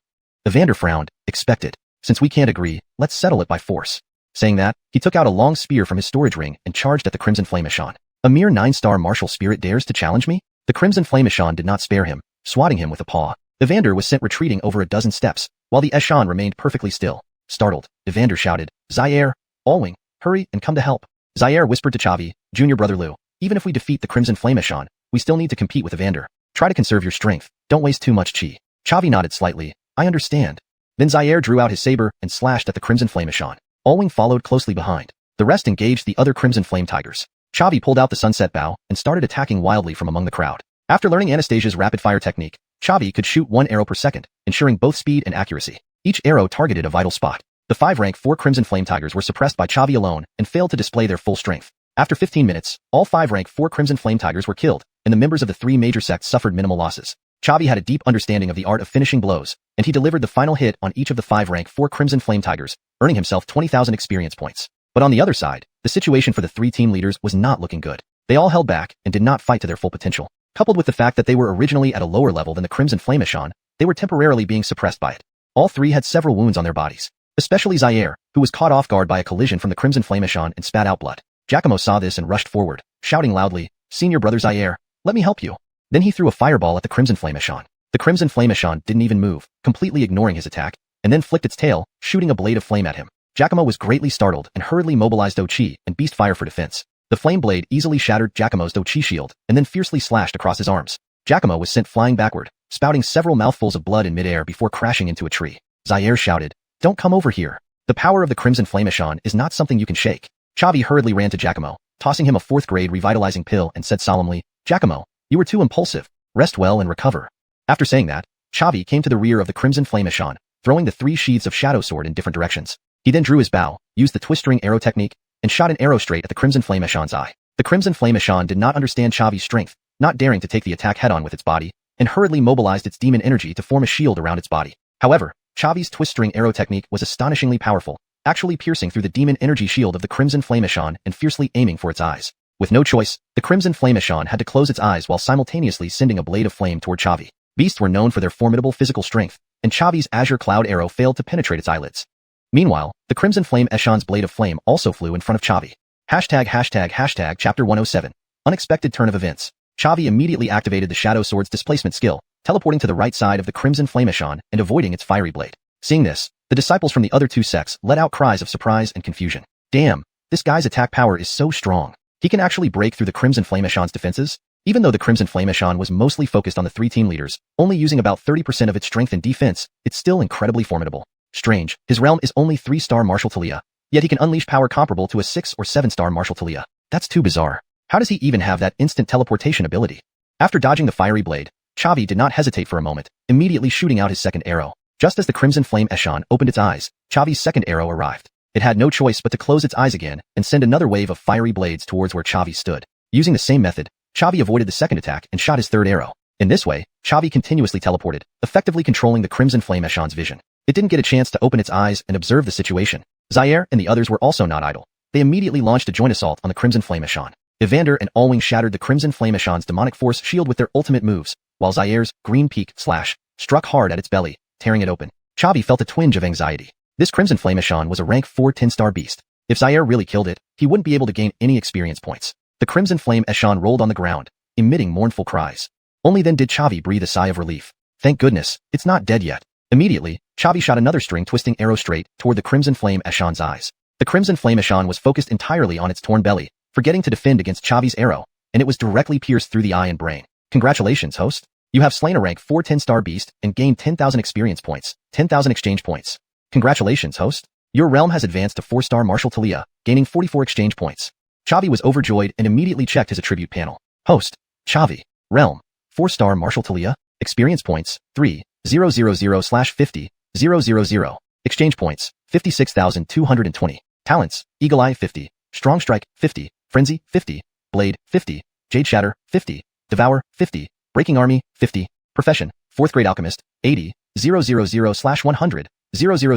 Evander frowned, expected. Since we can't agree, let's settle it by force. Saying that, he took out a long spear from his storage ring and charged at the Crimson Flame Ishan. A mere 9-star martial spirit dares to challenge me? The Crimson Flame Ishan did not spare him, swatting him with a paw. Evander was sent retreating over a dozen steps, while the Ishan remained perfectly still. Startled, Evander shouted, Zaire, Alwing, hurry and come to help. Zaire whispered to Xavi, junior brother Lu, even if we defeat the Crimson Flame Ishan, we still need to compete with Evander. Try to conserve your strength, don't waste too much chi. Xavi nodded slightly, I understand. Then Zaire drew out his saber and slashed at the Crimson Flame Ishan. Alwing followed closely behind. The rest engaged the other Crimson Flame Tigers. Xavi pulled out the sunset bow and started attacking wildly from among the crowd. After learning Anastasia's rapid-fire technique, Xavi could shoot 1 arrow per second, ensuring both speed and accuracy. Each arrow targeted a vital spot. The 5 rank 4 Crimson Flame Tigers were suppressed by Xavi alone and failed to display their full strength. After 15 minutes, all 5 rank 4 Crimson Flame Tigers were killed, and the members of the 3 major sects suffered minimal losses. Xavi had a deep understanding of the art of finishing blows, and he delivered the final hit on each of the 5 rank 4 Crimson Flame Tigers, earning himself 20,000 experience points. But on the other side, the situation for the 3 team leaders was not looking good. They all held back and did not fight to their full potential. Coupled with the fact that they were originally at a lower level than the Crimson Flame Ishan, they were temporarily being suppressed by it. All 3 had several wounds on their bodies, especially Zaire, who was caught off guard by a collision from the Crimson Flame Ishan and spat out blood. Giacomo saw this and rushed forward, shouting loudly, Senior brother Zaire, let me help you. Then he threw a fireball at the Crimson Flame Ishan. The Crimson Flame Ishan didn't even move, completely ignoring his attack, and then flicked its tail, shooting a blade of flame at him. Giacomo was greatly startled and hurriedly mobilized Do-Chi and Beast Fire for defense. The flame blade easily shattered Giacomo's Do-Chi shield and then fiercely slashed across his arms. Giacomo was sent flying backward, spouting several mouthfuls of blood in midair before crashing into a tree. Zaire shouted, "Don't come over here. The power of the Crimson Flame Ishan is not something you can shake." Chavi hurriedly ran to Giacomo, tossing him a 4th-grade revitalizing pill and said solemnly, "Giacomo, you were too impulsive. Rest well and recover." After saying that, Chavi came to the rear of the Crimson Flame Ishan, throwing the 3 sheaths of Shadow Sword in different directions. He then drew his bow, used the twist-string arrow technique, and shot an arrow straight at the Crimson Flame Ishan's eye. The Crimson Flame Ishan did not understand Chavi's strength, not daring to take the attack head-on with its body, and hurriedly mobilized its demon energy to form a shield around its body. However, Chavi's twist-string arrow technique was astonishingly powerful, actually piercing through the demon energy shield of the Crimson Flame Ishan and fiercely aiming for its eyes. With no choice, the Crimson Flame Ishan had to close its eyes while simultaneously sending a blade of flame toward Chavi. Beasts were known for their formidable physical strength, and Chavi's Azure Cloud arrow failed to penetrate its eyelids. Meanwhile, the Crimson Flame Ishan's blade of flame also flew in front of Chavi. Chapter 107. Unexpected turn of events. Chavi immediately activated the Shadow Sword's displacement skill, teleporting to the right side of the Crimson Flame Ishan and avoiding its fiery blade. Seeing this, the disciples from the other 2 sects let out cries of surprise and confusion. Damn, this guy's attack power is so strong. He can actually break through the Crimson Flame Ishan's defenses? Even though the Crimson Flame Ishan was mostly focused on the 3 team leaders, only using about 30% of its strength in defense, it's still incredibly formidable. Strange, his realm is only 3-star Martial Talia, yet he can unleash power comparable to a 6 or 7-star Martial Talia. That's too bizarre. How does he even have that instant teleportation ability? After dodging the fiery blade, Chavi did not hesitate for a moment, immediately shooting out his second arrow. Just as the Crimson Flame Ishan opened its eyes, Chavi's second arrow arrived. It had no choice but to close its eyes again and send another wave of fiery blades towards where Chavi stood. Using the same method, Chavi avoided the second attack and shot his third arrow. In this way, Chavi continuously teleported, effectively controlling the Crimson Flame Ishan's vision. It didn't get a chance to open its eyes and observe the situation. Zaire and the others were also not idle. They immediately launched a joint assault on the Crimson Flame Ishan. Evander and Allwing shattered the Crimson Flame Ishan's demonic force shield with their ultimate moves, while Zaire's Green Peak Slash struck hard at its belly, tearing it open. Chavi felt a twinge of anxiety. This Crimson Flame Ishan was a rank 4 10-star beast. If Zaire really killed it, he wouldn't be able to gain any experience points. The Crimson Flame Ishan rolled on the ground, emitting mournful cries. Only then did Chavi breathe a sigh of relief. Thank goodness, it's not dead yet. Immediately, Chavi shot another string-twisting arrow straight toward the Crimson Flame Ishan's eyes. The Crimson Flame Ishan was focused entirely on its torn belly, forgetting to defend against Chavi's arrow, and it was directly pierced through the eye and brain. Congratulations, host. You have slain a rank 4 10-star beast and gained 10,000 experience points, 10,000 exchange points. Congratulations, host. Your realm has advanced to 4-star Martial Talia, gaining 44 exchange points. Chavi was overjoyed and immediately checked his attribute panel. Host, Chavi, realm, 4-star Martial Talia, experience points, 3,000/50, 000, exchange points, 56,220, talents, Eagle Eye 50, Strong Strike 50, Frenzy 50, Blade 50, Jade Shatter 50, Devour 50, Breaking Army 50, Profession, 4th grade Alchemist, 80, 000/100,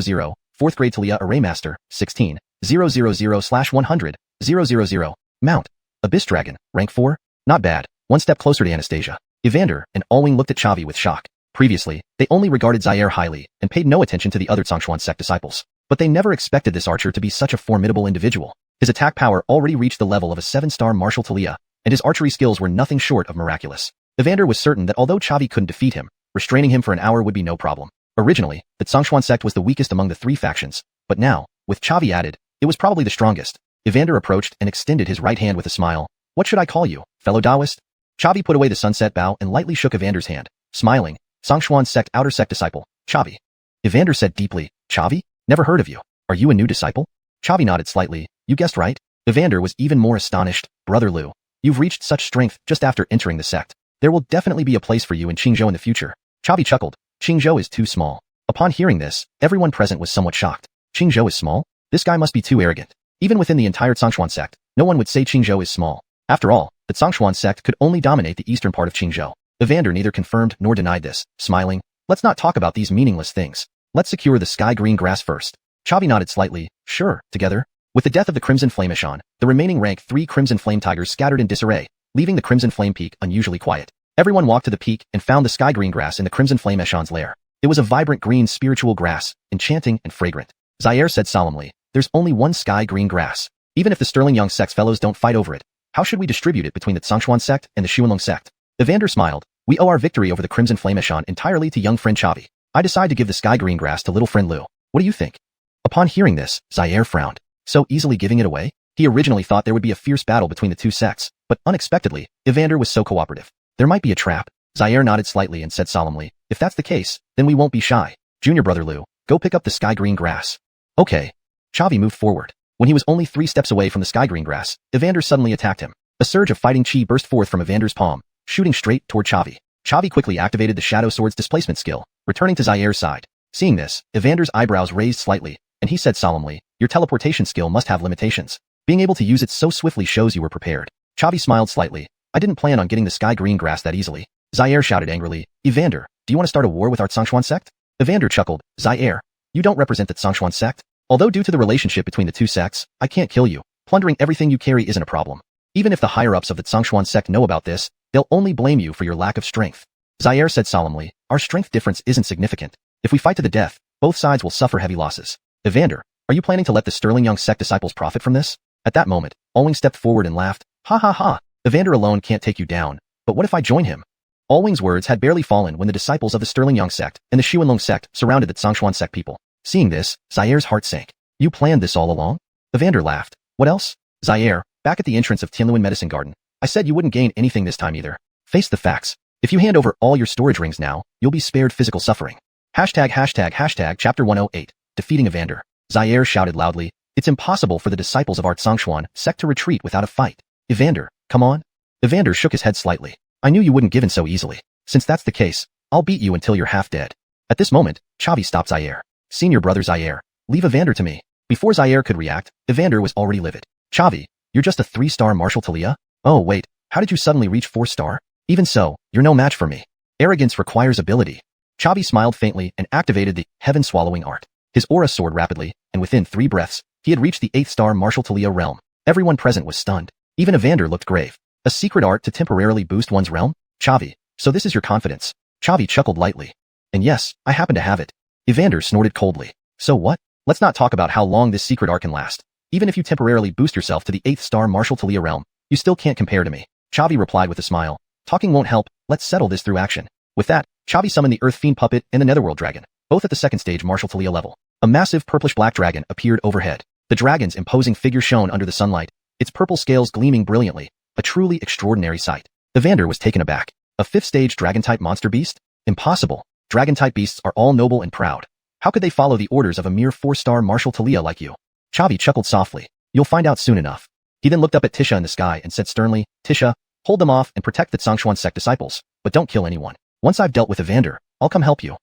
000, 4th grade Talia Array Master, 16, 000/100, 000, Mount, Abyss Dragon, rank 4, not bad, one step closer to Anastasia. Evander and Allwing looked at Chavi with shock. Previously, they only regarded Zaire highly and paid no attention to the other Xuanhuan sect disciples. But they never expected this archer to be such a formidable individual. His attack power already reached the level of a 7-star Martial Talia, and his archery skills were nothing short of miraculous. Evander was certain that although Chavi couldn't defeat him, restraining him for an hour would be no problem. Originally, the Xuanhuan sect was the weakest among the 3 factions, but now, with Chavi added, it was probably the strongest. Evander approached and extended his right hand with a smile. What should I call you, fellow Taoist? Chavi put away the sunset bow and lightly shook Evander's hand, smiling. Xuanhuan sect outer sect disciple, Chavi. Evander said deeply, Chavi? Never heard of you. Are you a new disciple? Chavi nodded slightly. You guessed right. Evander was even more astonished. Brother Liu, you've reached such strength just after entering the sect. There will definitely be a place for you in Qingzhou in the future. Chavi chuckled. Qingzhou is too small. Upon hearing this, everyone present was somewhat shocked. Qingzhou is small? This guy must be too arrogant. Even within the entire Xuanhuan sect, no one would say Qingzhou is small. After all, the Xuanhuan sect could only dominate the eastern part of Qingzhou. Evander neither confirmed nor denied this, smiling. Let's not talk about these meaningless things. Let's secure the sky-green grass first. Chavi nodded slightly. Sure, together. With the death of the Crimson Flame Ishan, the remaining rank 3 Crimson Flame Tigers scattered in disarray, leaving the Crimson Flame Peak unusually quiet. Everyone walked to the peak and found the sky-green grass in the Crimson Flame Ishan's lair. It was a vibrant green spiritual grass, enchanting and fragrant. Zaire said solemnly, there's only one sky-green grass. Even if the Sterling Young sect's fellows don't fight over it, how should we distribute it between the Xuanhuan sect and the Xuanlong sect? Evander smiled. We owe our victory over the Crimson Flameshon entirely to young friend Chavi. I decide to give the sky green grass to little friend Lu. What do you think? Upon hearing this, Zaire frowned. So easily giving it away? He originally thought there would be a fierce battle between the two sects, but unexpectedly, Evander was so cooperative. There might be a trap. Zaire nodded slightly and said solemnly, if that's the case, then we won't be shy. Junior brother Lu, go pick up the sky green grass. Okay. Chavi moved forward. When he was only 3 steps away from the sky green grass, Evander suddenly attacked him. A surge of fighting chi burst forth from Evander's palm, shooting straight toward Chavi. Chavi quickly activated the Shadow Sword's displacement skill, returning to Zaire's side. Seeing this, Evander's eyebrows raised slightly, and he said solemnly, your teleportation skill must have limitations. Being able to use it so swiftly shows you were prepared. Chavi smiled slightly. I didn't plan on getting the sky green grass that easily. Zaire shouted angrily, Evander, do you want to start a war with our xuanhuan sect? Evander chuckled, Zaire, you don't represent the xuanhuan sect? Although due to the relationship between the two sects, I can't kill you. Plundering everything you carry isn't a problem. Even if the higher-ups of the xuanhuan sect know about this, they'll only blame you for your lack of strength. Zaire said solemnly, our strength difference isn't significant. If we fight to the death, both sides will suffer heavy losses. Evander, are you planning to let the Sterling Young sect disciples profit from this? At that moment, Allwing stepped forward and laughed, ha ha ha, Evander alone can't take you down, but what if I join him? Allwing's words had barely fallen when the disciples of the Sterling Young sect and the xuanhuan sect surrounded the xuanhuan sect people. Seeing this, Zaire's heart sank. You planned this all along? Evander laughed. What else? Zaire, back at the entrance of Tianluan Medicine Garden, I said you wouldn't gain anything this time either. Face the facts. If you hand over all your storage rings now, you'll be spared physical suffering. Hashtag chapter 108, defeating Evander. Zaire shouted loudly, it's impossible for the disciples of our xuanhuan sect to retreat without a fight. Evander, come on. Evander shook his head slightly. I knew you wouldn't give in so easily. Since that's the case, I'll beat you until you're half dead. At this moment, Chavi stopped Zaire. Senior brother Zaire, leave Evander to me. Before Zaire could react, Evander was already livid. Chavi, you're just a 3-star martial Talia? Oh wait, how did you suddenly reach 4-star? Even so, you're no match for me. Arrogance requires ability. Chavi smiled faintly and activated the heaven-swallowing art. His aura soared rapidly, and within 3 breaths, he had reached the 8th-star martial Talia realm. Everyone present was stunned. Even Evander looked grave. A secret art to temporarily boost one's realm? Chavi, so this is your confidence. Chavi chuckled lightly. And yes, I happen to have it. Evander snorted coldly. So what? Let's not talk about how long this secret art can last. Even if you temporarily boost yourself to the 8th-star martial Talia realm, you still can't compare to me. Chavi replied with a smile. Talking won't help, let's settle this through action. With that, Chavi summoned the Earth Fiend Puppet and the Netherworld Dragon, both at the 2nd stage martial Talia level. A massive purplish-black dragon appeared overhead. The dragon's imposing figure shone under the sunlight, its purple scales gleaming brilliantly, a truly extraordinary sight. Evander was taken aback. A 5th-stage dragon-type monster beast? Impossible. Dragon-type beasts are all noble and proud. How could they follow the orders of a mere 4-star martial Talia like you? Chavi chuckled softly. You'll find out soon enough. He then looked up at Tisha in the sky and said sternly, Tisha, hold them off and protect the xuanhuan sect disciples, but don't kill anyone. Once I've dealt with Evander, I'll come help you.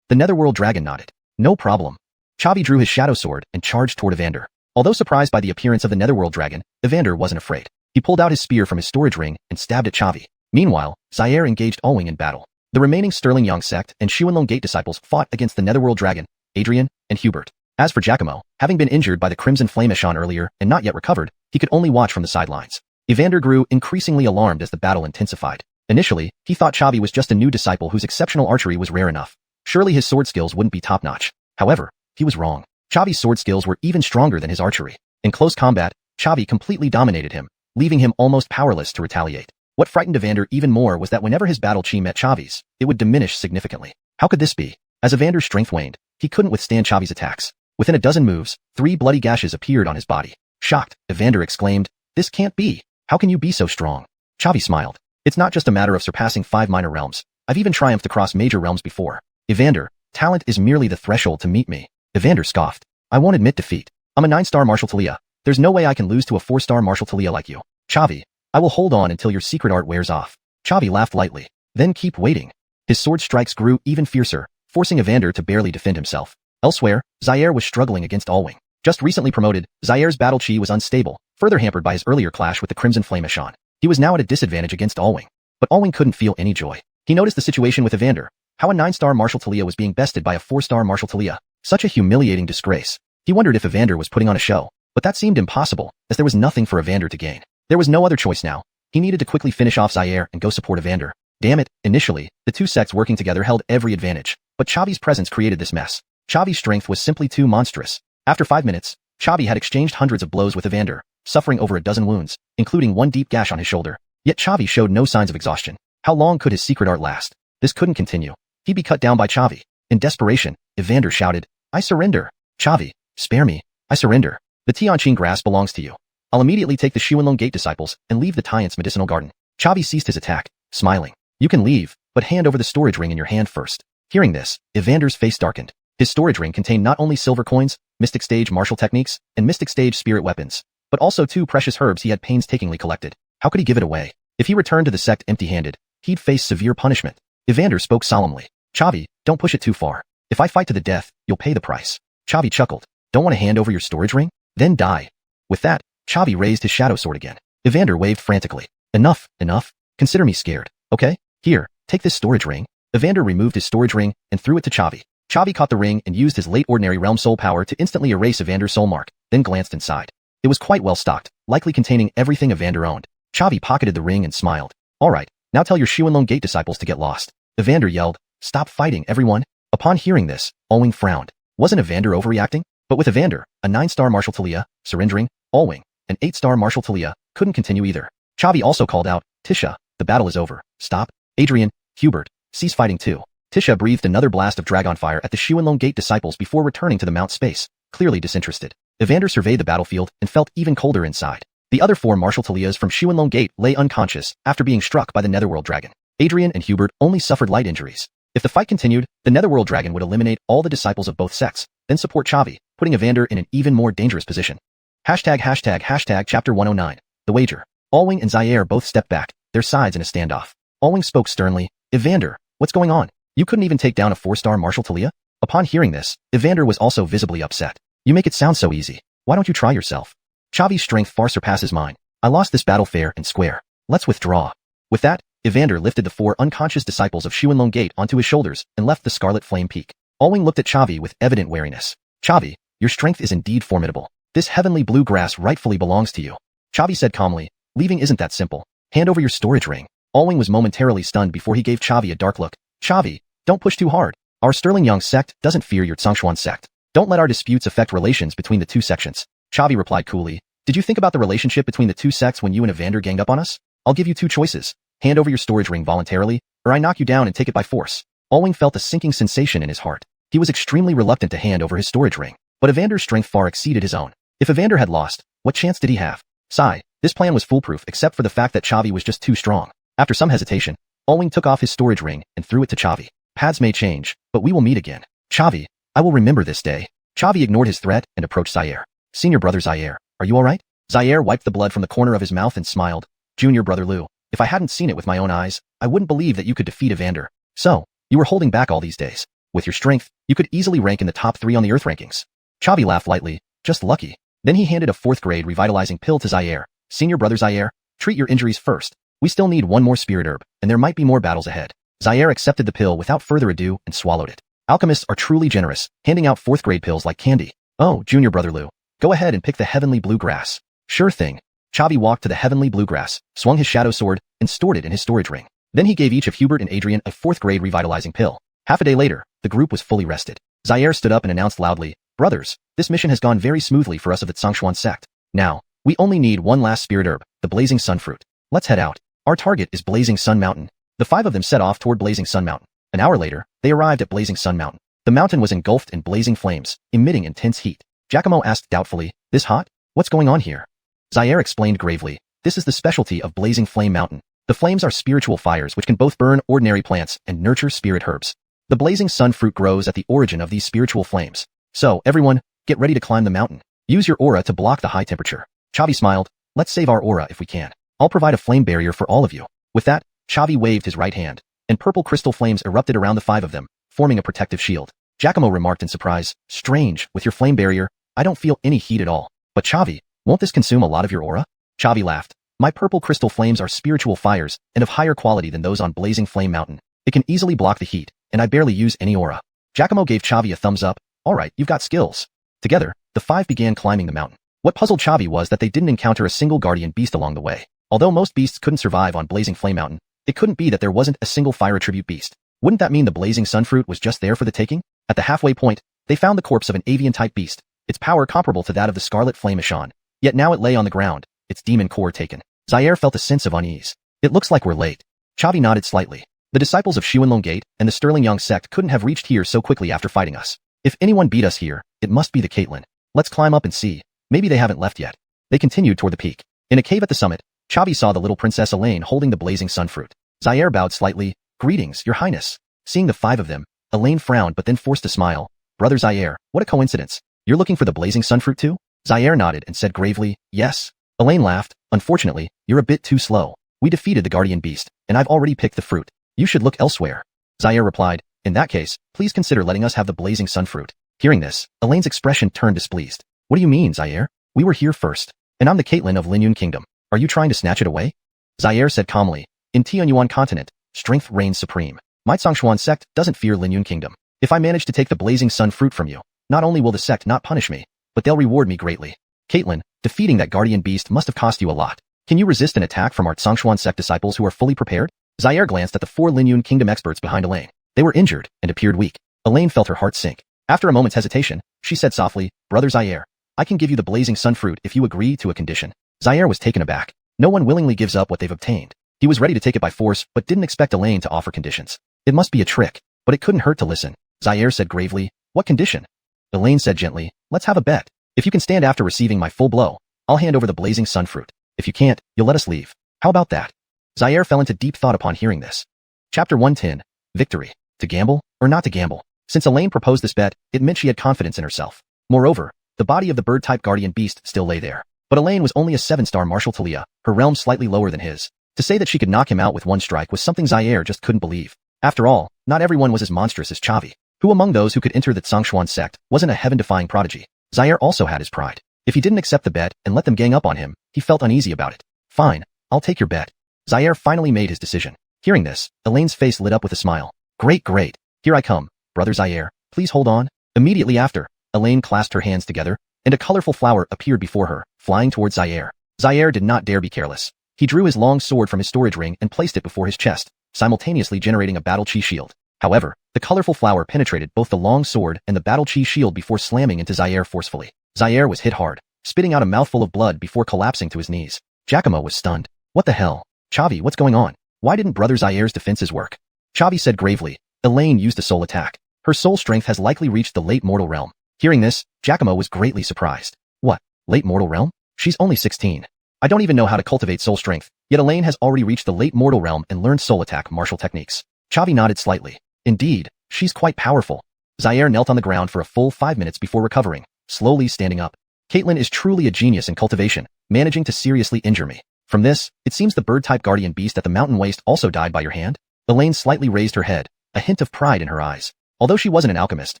The Netherworld Dragon nodded. No problem. Chavi drew his shadow sword and charged toward Evander. Although surprised by the appearance of the Netherworld Dragon, Evander wasn't afraid. He pulled out his spear from his storage ring and stabbed at Chavi. Meanwhile, Zaire engaged Allwing in battle. The remaining Sterling Young sect and Xuanlong Gate disciples fought against the Netherworld Dragon, Adrian, and Hubert. As for Giacomo, having been injured by the Crimson Flameshon earlier and not yet recovered, he could only watch from the sidelines. Evander grew increasingly alarmed as the battle intensified. Initially, he thought Chavi was just a new disciple whose exceptional archery was rare enough. Surely his sword skills wouldn't be top-notch. However, he was wrong. Chavi's sword skills were even stronger than his archery. In close combat, Chavi completely dominated him, leaving him almost powerless to retaliate. What frightened Evander even more was that whenever his battle chi met Chavi's, it would diminish significantly. How could this be? As Evander's strength waned, he couldn't withstand Chavi's attacks. Within a dozen moves, 3 bloody gashes appeared on his body. Shocked, Evander exclaimed, this can't be. How can you be so strong? Chavi smiled. It's not just a matter of surpassing 5 minor realms. I've even triumphed across major realms before. Evander, talent is merely the threshold to meet me. Evander scoffed. I won't admit defeat. I'm a 9-star martial Talia. There's no way I can lose to a 4-star martial Talia like you. Chavi, I will hold on until your secret art wears off. Chavi laughed lightly. Then keep waiting. His sword strikes grew even fiercer, forcing Evander to barely defend himself. Elsewhere, Zaire was struggling against Allwing. Just recently promoted, Zaire's battle chi was unstable, further hampered by his earlier clash with the Crimson Flameshon. He was now at a disadvantage against Allwing. But Allwing couldn't feel any joy. He noticed the situation with Evander, how a 9-star martial Talia was being bested by a 4-star martial Talia. Such a humiliating disgrace. He wondered if Evander was putting on a show, but that seemed impossible, as there was nothing for Evander to gain. There was no other choice now. He needed to quickly finish off Zaire and go support Evander. Damn it, initially, the two sects working together held every advantage, but Chavi's presence created this mess. Chavi's strength was simply too monstrous. After 5 minutes, Chavi had exchanged hundreds of blows with Evander, suffering over a dozen wounds, including 1 deep gash on his shoulder. Yet Chavi showed no signs of exhaustion. How long could his secret art last? This couldn't continue. He'd be cut down by Chavi. In desperation, Evander shouted, I surrender. Chavi, spare me. I surrender. The Tianqing grass belongs to you. I'll immediately take the Xuanhuan Gate disciples and leave the Tian's medicinal garden. Chavi ceased his attack, smiling. You can leave, but hand over the storage ring in your hand first. Hearing this, Evander's face darkened. His storage ring contained not only silver coins, mystic stage martial techniques, and mystic stage spirit weapons, but also 2 precious herbs he had painstakingly collected. How could he give it away? If he returned to the sect empty-handed, he'd face severe punishment. Evander spoke solemnly. Chavi, don't push it too far. If I fight to the death, you'll pay the price. Chavi chuckled. Don't want to hand over your storage ring? Then die. With that, Chavi raised his shadow sword again. Evander waved frantically. Enough, enough. Consider me scared, okay? Here, take this storage ring. Evander removed his storage ring and threw it to Chavi. Chavi caught the ring and used his late ordinary realm soul power to instantly erase Evander's soul mark, then glanced inside. It was quite well stocked, likely containing everything Evander owned. Chavi pocketed the ring and smiled. Alright, now tell your Xuanhuan Gate disciples to get lost. Evander yelled, stop fighting, everyone. Upon hearing this, Allwing frowned. Wasn't Evander overreacting? But with Evander, a 9-star martial Talia, surrendering, Allwing, an 8-star martial Talia, couldn't continue either. Chavi also called out, Tisha, the battle is over. Stop. Adrian, Hubert, cease fighting too. Tisha breathed another blast of dragon fire at the Xuanhuan Gate disciples before returning to the Mount Space, clearly disinterested. Evander surveyed the battlefield and felt even colder inside. The other 4 martial Talias from Xuanhuan Gate lay unconscious after being struck by the Netherworld Dragon. Adrian and Hubert only suffered light injuries. If the fight continued, the Netherworld Dragon would eliminate all the disciples of both sects, then support Chavi, putting Evander in an even more dangerous position. Chapter 109. The Wager. Allwing and Zaire both stepped back, their sides in a standoff. Allwing spoke sternly, Evander, what's going on? You couldn't even take down a 4-star martial Talia? Upon hearing this, Evander was also visibly upset. You make it sound so easy. Why don't you try yourself? Chavi's strength far surpasses mine. I lost this battle fair and square. Let's withdraw. With that, Evander lifted the 4 unconscious disciples of Xuanhuan Gate onto his shoulders and left the Scarlet Flame Peak. Allwing looked at Chavi with evident wariness. Chavi, your strength is indeed formidable. This heavenly blue grass rightfully belongs to you. Chavi said calmly, leaving isn't that simple. Hand over your storage ring. Allwing was momentarily stunned before he gave Chavi a dark look. Chavi, don't push too hard. Our Sterling Young sect doesn't fear your Xuanhuan sect. Don't let our disputes affect relations between the 2 sections. Chavi replied coolly, did you think about the relationship between the 2 sects when you and Evander ganged up on us? I'll give you 2 choices. Hand over your storage ring voluntarily, or I knock you down and take it by force. Allwing felt a sinking sensation in his heart. He was extremely reluctant to hand over his storage ring, but Evander's strength far exceeded his own. If Evander had lost, what chance did he have? Sigh, this plan was foolproof except for the fact that Chavi was just too strong. After some hesitation, Allwing took off his storage ring and threw it to Chavi. Paths may change, but we will meet again. Chavi, I will remember this day. Chavi ignored his threat and approached Zaire. Senior brother Zaire, are you alright? Zaire wiped the blood from the corner of his mouth and smiled. Junior brother Lu, if I hadn't seen it with my own eyes, I wouldn't believe that you could defeat Evander. So, you were holding back all these days. With your strength, you could easily rank in the top 3 on the Earth rankings. Chavi laughed lightly, just lucky. Then he handed a 4th grade revitalizing pill to Zaire. Senior brother Zaire, treat your injuries first. We still need 1 more spirit herb, and there might be more battles ahead. Zaire accepted the pill without further ado and swallowed it. Alchemists are truly generous, handing out 4th grade pills like candy. Oh, Junior brother Lu, go ahead and pick the heavenly blue grass. Sure thing. Chavi walked to the heavenly blue grass, swung his shadow sword, and stored it in his storage ring. Then he gave each of Hubert and Adrian a 4th grade revitalizing pill. Half a day later, the group was fully rested. Zaire stood up and announced loudly, brothers, this mission has gone very smoothly for us of the Xuanhuan sect. Now, we only need 1 last spirit herb, the Blazing Sun fruit. Let's head out. Our target is Blazing Sun Mountain. The 5 of them set off toward Blazing Sun Mountain. An hour later, they arrived at Blazing Sun Mountain. The mountain was engulfed in blazing flames, emitting intense heat. Giacomo asked doubtfully, this hot? What's going on here? Zaire explained gravely, this is the specialty of Blazing Flame Mountain. The flames are spiritual fires which can both burn ordinary plants and nurture spirit herbs. The Blazing Sun fruit grows at the origin of these spiritual flames. So, everyone, get ready to climb the mountain. Use your aura to block the high temperature. Chavi smiled, let's save our aura if we can. I'll provide a flame barrier for all of you. With that, Chavi waved his right hand, and purple crystal flames erupted around the 5 of them, forming a protective shield. Giacomo remarked in surprise, strange, with your flame barrier, I don't feel any heat at all. But Chavi, won't this consume a lot of your aura? Chavi laughed. My purple crystal flames are spiritual fires and of higher quality than those on Blazing Flame Mountain. It can easily block the heat, and I barely use any aura. Giacomo gave Chavi a thumbs up. Alright, you've got skills. Together, the 5 began climbing the mountain. What puzzled Chavi was that they didn't encounter a single guardian beast along the way. Although most beasts couldn't survive on Blazing Flame Mountain, it couldn't be that there wasn't a single fire attribute beast. Wouldn't that mean the Blazing Sun fruit was just there for the taking? At the halfway point, they found the corpse of an avian-type beast, its power comparable to that of the Scarlet Flame Ishan. Yet now it lay on the ground, its demon core taken. Zaire felt a sense of unease. It looks like we're late. Chavi nodded slightly. The disciples of Xuanhuan Gate and the Sterling Yang sect couldn't have reached here so quickly after fighting us. If anyone beat us here, it must be the Caitlyn. Let's climb up and see. Maybe they haven't left yet. They continued toward the peak. In a cave at the summit, Chavi saw the little Princess Elaine holding the blazing sun fruit. Zaire bowed slightly. Greetings, your highness. Seeing the five of them, Elaine frowned but then forced a smile. Brother Zaire, what a coincidence. You're looking for the blazing sun fruit too? Zaire nodded and said gravely, yes. Elaine laughed. Unfortunately, you're a bit too slow. We defeated the guardian beast, and I've already picked the fruit. You should look elsewhere. Zaire replied, in that case, please consider letting us have the blazing sun fruit. Hearing this, Elaine's expression turned displeased. What do you mean, Zaire? We were here first, and I'm the Caitlyn of Linyun Kingdom. Are you trying to snatch it away? Zaire said calmly, in xuanhuan continent, strength reigns supreme. My Xuanhuan sect doesn't fear Linyun Kingdom. If I manage to take the blazing sun fruit from you, not only will the sect not punish me, but they'll reward me greatly. Caitlyn, defeating that guardian beast must have cost you a lot. Can you resist an attack from our Xuanhuan sect disciples who are fully prepared? Zaire glanced at the four Linyun Kingdom experts behind Elaine. They were injured and appeared weak. Elaine felt her heart sink. After a moment's hesitation, she said softly, Brother Zaire, I can give you the blazing sun fruit if you agree to a condition. Zaire was taken aback. No one willingly gives up what they've obtained. He was ready to take it by force but didn't expect Elaine to offer conditions. It must be a trick, but it couldn't hurt to listen. Zaire said gravely, what condition? Elaine said gently, let's have a bet. If you can stand after receiving my full blow, I'll hand over the blazing sun fruit. If you can't, you'll let us leave. How about that? Zaire fell into deep thought upon hearing this. Chapter 110. Victory. To gamble, or not to gamble? Since Elaine proposed this bet, it meant she had confidence in herself. Moreover, the body of the bird-type guardian beast still lay there. But Elaine was only a 7-star martial Talia, her realm slightly lower than his. To say that she could knock him out with one strike was something Zaire just couldn't believe. After all, not everyone was as monstrous as Chavi. Who among those who could enter the Xuanhuan sect wasn't a heaven-defying prodigy? Zaire also had his pride. If he didn't accept the bet and let them gang up on him, he felt uneasy about it. Fine, I'll take your bet. Zaire finally made his decision. Hearing this, Elaine's face lit up with a smile. Great, great. Here I come, Brother Zaire. Please hold on. Immediately after, Elaine clasped her hands together, and a colorful flower appeared before her, flying towards Zaire. Zaire did not dare be careless. He drew his long sword from his storage ring and placed it before his chest, simultaneously generating a battle chi shield. However, the colorful flower penetrated both the long sword and the battle chi shield before slamming into Zaire forcefully. Zaire was hit hard, spitting out a mouthful of blood before collapsing to his knees. Giacomo was stunned. What the hell? Chavi, what's going on? Why didn't Brother Zaire's defenses work? Chavi said gravely. Elaine used a soul attack. Her soul strength has likely reached the late mortal realm. Hearing this, Giacomo was greatly surprised. What? Late mortal realm? She's only 16. I don't even know how to cultivate soul strength, yet Elaine has already reached the late mortal realm and learned soul attack martial techniques. Chavi nodded slightly. Indeed, she's quite powerful. Zaire knelt on the ground for a full 5 minutes before recovering, slowly standing up. Caitlyn is truly a genius in cultivation, managing to seriously injure me. From this, it seems the bird-type guardian beast at the mountain waste also died by your hand? Elaine slightly raised her head, a hint of pride in her eyes. Although she wasn't an alchemist,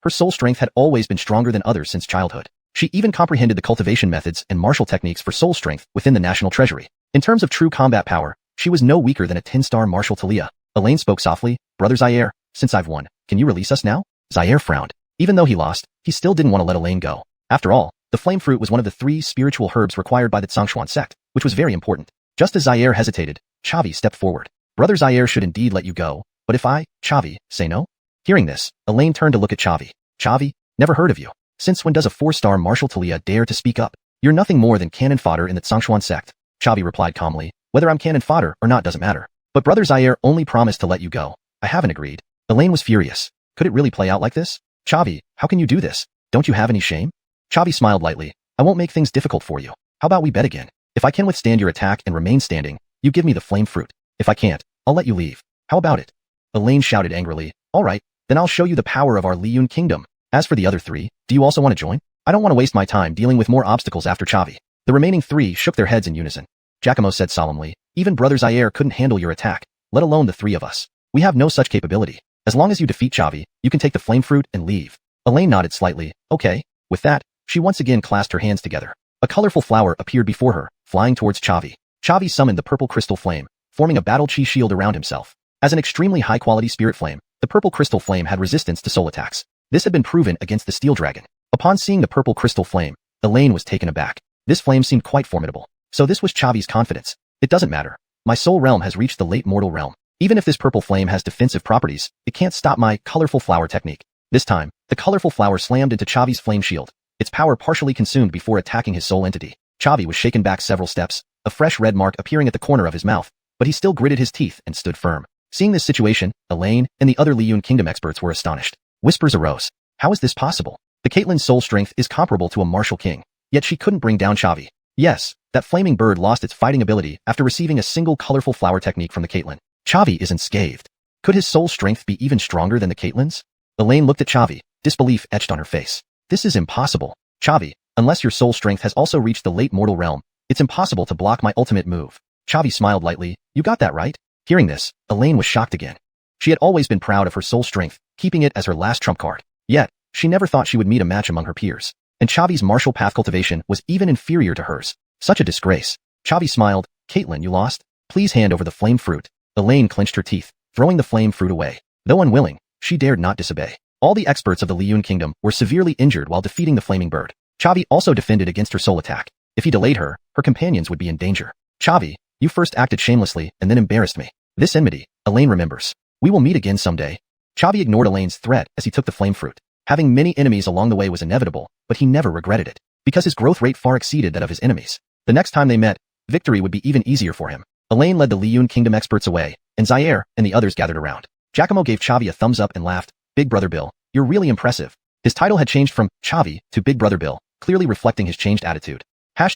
her soul strength had always been stronger than others since childhood. She even comprehended the cultivation methods and martial techniques for soul strength within the national treasury. In terms of true combat power, she was no weaker than a 10-star martial Talia. Elaine spoke softly, Brother Zaire, since I've won, can you release us now? Zaire frowned. Even though he lost, he still didn't want to let Elaine go. After all, the flame fruit was one of the 3 spiritual herbs required by the Xuanhuan sect, which was very important. Just as Zaire hesitated, Chavi stepped forward. Brother Zaire should indeed let you go, but if I, Chavi, say no? Hearing this, Elaine turned to look at Chavi. Chavi, never heard of you. Since when does a 4-star martial Talia dare to speak up? You're nothing more than cannon fodder in the Xuanhuan sect. Chavi replied calmly, whether I'm cannon fodder or not doesn't matter. But Brother Zaire only promised to let you go. I haven't agreed. Elaine was furious. Could it really play out like this? Chavi, how can you do this? Don't you have any shame? Chavi smiled lightly. I won't make things difficult for you. How about we bet again? If I can withstand your attack and remain standing, you give me the flame fruit. If I can't, I'll let you leave. How about it? Elaine shouted angrily. All right, then I'll show you the power of our Liyun kingdom. As for the other 3, do you also want to join? I don't want to waste my time dealing with more obstacles after Chavi. The remaining 3 shook their heads in unison. Giacomo said solemnly, even Brother Zaire couldn't handle your attack, let alone the 3 of us. We have no such capability. As long as you defeat Chavi, you can take the flame fruit and leave. Elaine nodded slightly. Okay. With that, she once again clasped her hands together. A colorful flower appeared before her, flying towards Chavi. Chavi summoned the purple crystal flame, forming a battle chi shield around himself. As an extremely high-quality spirit flame, the purple crystal flame had resistance to soul attacks. This had been proven against the steel dragon. Upon seeing the purple crystal flame, Elaine was taken aback. This flame seemed quite formidable. So this was Chavi's confidence. It doesn't matter. My soul realm has reached the late mortal realm. Even if this purple flame has defensive properties, it can't stop my colorful flower technique. This time, the colorful flower slammed into Chavi's flame shield. Its power partially consumed before attacking his soul entity. Chavi was shaken back several steps, a fresh red mark appearing at the corner of his mouth. but he still gritted his teeth and stood firm. Seeing this situation, Elaine and the other Liyun Kingdom experts were astonished. Whispers arose. How is this possible? The Caitlyn's soul strength is comparable to a martial king, yet she couldn't bring down Chavi. Yes, that flaming bird lost its fighting ability after receiving a single colorful flower technique from the Caitlyn. Chavi isn't scathed. Could his soul strength be even stronger than the Caitlyn's? Elaine looked at Chavi, disbelief etched on her face. This is impossible. Chavi, unless your soul strength has also reached the late mortal realm, it's impossible to block my ultimate move. Chavi smiled lightly. You got that right? Hearing this, Elaine was shocked again. She had always been proud of her soul strength, keeping it as her last trump card. Yet, she never thought she would meet a match among her peers. And Chavi's martial path cultivation was even inferior to hers. Such a disgrace. Chavi smiled. Caitlyn, you lost? Please hand over the flame fruit. Elaine clenched her teeth, throwing the flame fruit away. Though unwilling, she dared not disobey. All the experts of the Liyun Kingdom were severely injured while defeating the flaming bird. Chavi also defended against her soul attack. If he delayed her, her companions would be in danger. Chavi, you first acted shamelessly and then embarrassed me. This enmity, Elaine remembers. We will meet again someday. Chavi ignored Elaine's threat as he took the flame fruit. Having many enemies along the way was inevitable, but he never regretted it, because his growth rate far exceeded that of his enemies. The next time they met, victory would be even easier for him. Elaine led the Liyun Kingdom experts away, and Zaire and the others gathered around. Giacomo gave Chavi a thumbs up and laughed. Big Brother Bill, you're really impressive. His title had changed from Chavi to Big Brother Bill, clearly reflecting his changed attitude. #####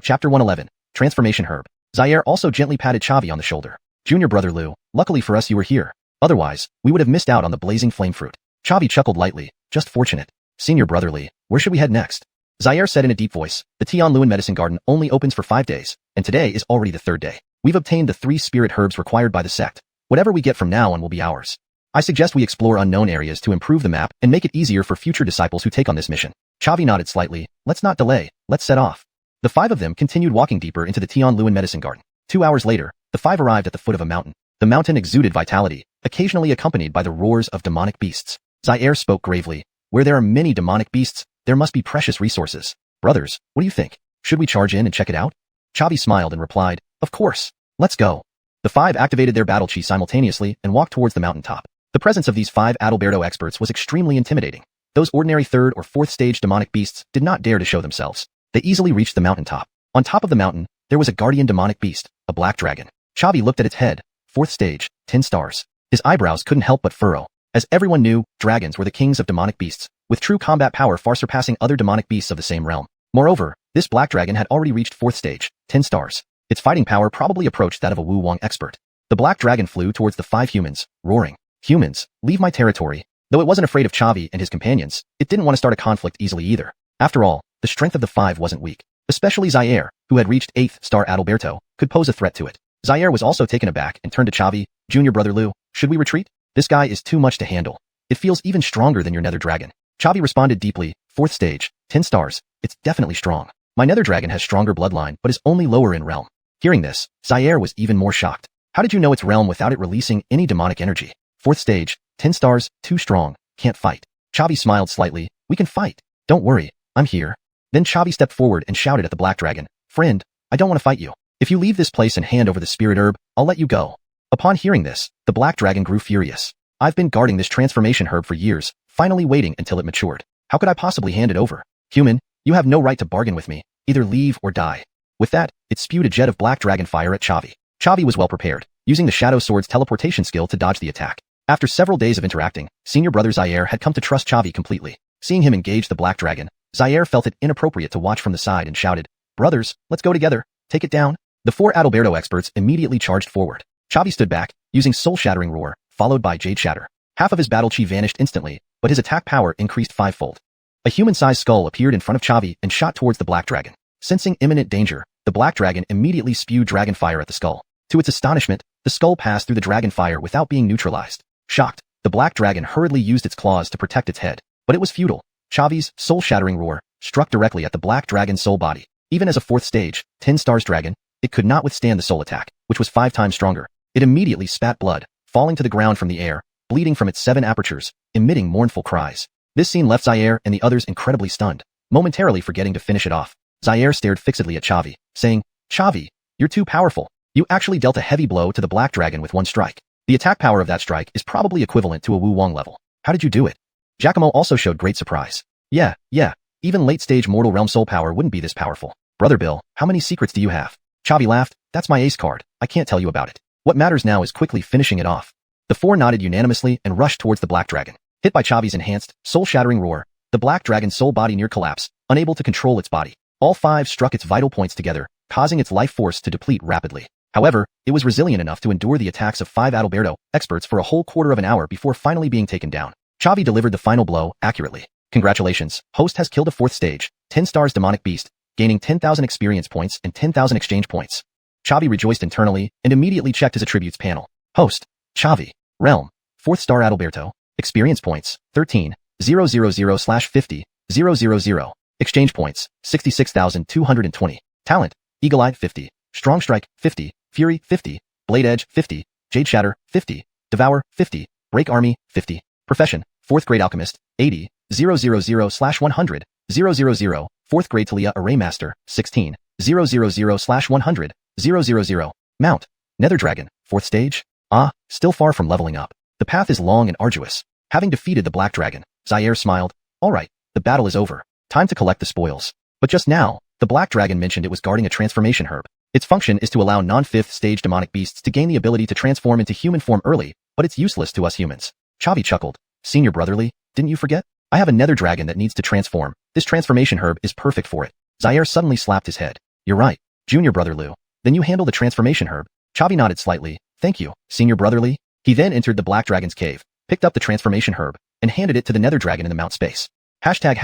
Chapter 111, Transformation Herb. Zaire also gently patted Chavi on the shoulder. Junior Brother Lou, luckily for us you were here. Otherwise, we would have missed out on the blazing flame fruit. Chavi chuckled lightly. Just fortunate. Senior Brother Lee, where should we head next? Zaire said in a deep voice. The Tianluan Medicine Garden only opens for 5 days, and today is already the 3rd day. We've obtained the 3 spirit herbs required by the sect. Whatever we get from now on will be ours. I suggest we explore unknown areas to improve the map and make it easier for future disciples who take on this mission. Chavi nodded slightly. Let's not delay, let's set off. The 5 of them continued walking deeper into the Tianluan Medicine Garden. 2 hours later, the 5 arrived at the foot of a mountain. The mountain exuded vitality, occasionally accompanied by the roars of demonic beasts. Zaire spoke gravely. Where there are many demonic beasts, there must be precious resources. Brothers, what do you think? Should we charge in and check it out? Chavi smiled and replied, of course. Let's go. The 5 activated their battle chi simultaneously and walked towards the mountaintop. The presence of these 5 Adalberto experts was extremely intimidating. Those ordinary 3rd or 4th stage demonic beasts did not dare to show themselves. They easily reached the mountaintop. On top of the mountain, there was a guardian demonic beast, a black dragon. Chavi looked at its head. 4th stage, 10 stars. His eyebrows couldn't help but furrow. As everyone knew, dragons were the kings of demonic beasts, with true combat power far surpassing other demonic beasts of the same realm. Moreover, this black dragon had already reached 4th stage, 10 stars. Its fighting power probably approached that of a Wu Wang expert. The black dragon flew towards the 5 humans, roaring. Humans, leave my territory. Though it wasn't afraid of Chavi and his companions, it didn't want to start a conflict easily either. After all, the strength of the 5 wasn't weak. Especially Zaire, who had reached 8th star Adalberto, could pose a threat to it. Zaire was also taken aback and turned to Chavi. Junior Brother Lou, should we retreat? This guy is too much to handle. It feels even stronger than your nether dragon. Chavi responded deeply. 4th stage, 10 stars. It's definitely strong. My nether dragon has stronger bloodline but is only lower in realm. Hearing this, Zaire was even more shocked. How did you know its realm without it releasing any demonic energy? 4th stage, 10 stars, too strong, can't fight. Chavi smiled slightly. We can fight. Don't worry, I'm here. Then Chavi stepped forward and shouted at the black dragon. Friend, I don't want to fight you. If you leave this place and hand over the spirit herb, I'll let you go. Upon hearing this, the black dragon grew furious. I've been guarding this transformation herb for years, finally waiting until it matured. How could I possibly hand it over? Human, you have no right to bargain with me. Either leave or die. With that, it spewed a jet of black dragon fire at Chavi. Chavi was well prepared, using the Shadow Sword's teleportation skill to dodge the attack. After several days of interacting, senior brother Zaire had come to trust Chavi completely. Seeing him engage the black dragon, Zaire felt it inappropriate to watch from the side and shouted, Brothers, let's go together. Take it down. The 4 Adalberto experts immediately charged forward. Chavi stood back, using soul-shattering roar, followed by Jade Shatter. Half of his battle chi vanished instantly, but his attack power increased 5-fold. A human-sized skull appeared in front of Chavi and shot towards the black dragon. Sensing imminent danger, the black dragon immediately spewed dragon fire at the skull. To its astonishment, the skull passed through the dragon fire without being neutralized. Shocked, the black dragon hurriedly used its claws to protect its head. But it was futile. Chavi's soul-shattering roar struck directly at the black dragon's soul body. Even as a 4th stage, 10 stars dragon, it could not withstand the soul attack, which was 5 times stronger. It immediately spat blood, falling to the ground from the air, bleeding from its 7 apertures, emitting mournful cries. This scene left Zaire and the others incredibly stunned, momentarily forgetting to finish it off. Zaire stared fixedly at Chavi, saying, Chavi, you're too powerful. You actually dealt a heavy blow to the black dragon with 1 strike. The attack power of that strike is probably equivalent to a Wu Wang level. How did you do it? Giacomo also showed great surprise. Yeah, even late-stage mortal realm soul power wouldn't be this powerful. Brother Bill, how many secrets do you have? Chavi laughed. That's my ace card. I can't tell you about it. What matters now is quickly finishing it off. The four nodded unanimously and rushed towards the black dragon. Hit by Chavi's enhanced, soul-shattering roar, the black dragon's soul body near collapse, unable to control its body. All five struck its vital points together, causing its life force to deplete rapidly. However, it was resilient enough to endure the attacks of 5 Adalberto experts for a whole quarter of an hour before finally being taken down. Chavi delivered the final blow accurately. Congratulations, host has killed a 4th stage, 10 stars demonic beast, gaining 10,000 experience points and 10,000 exchange points. Chavi rejoiced internally and immediately checked his attributes panel. Host, Chavi, realm, 4th star Adalberto, experience points, 13, 000/50, 000, exchange points, 66,220, talent, Eagle-Eye 50, Strong Strike 50, Fury 50, Blade Edge 50, Jade Shatter 50, Devour 50, Break Army 50, profession, 4th grade alchemist, 80, 000/100, 000, 4th grade Talia Array Master, 16, 000/100, 000, mount, Nether Dragon, 4th stage? Still far from leveling up. The path is long and arduous. Having defeated the black dragon, Zaire smiled. Alright, the battle is over. Time to collect the spoils. But just now, the black dragon mentioned it was guarding a transformation herb. Its function is to allow non-5th stage demonic beasts to gain the ability to transform into human form early, but it's useless to us humans. Chavi chuckled. Senior Brotherly, didn't you forget? I have a nether dragon that needs to transform. This transformation herb is perfect for it. Zaire suddenly slapped his head. You're right, Junior Brotherloo. Then you handle the transformation herb. Chavi nodded slightly. Thank you, Senior Brotherly. He then entered the black dragon's cave, picked up the transformation herb, and handed it to the nether dragon in the mount space. Hashtag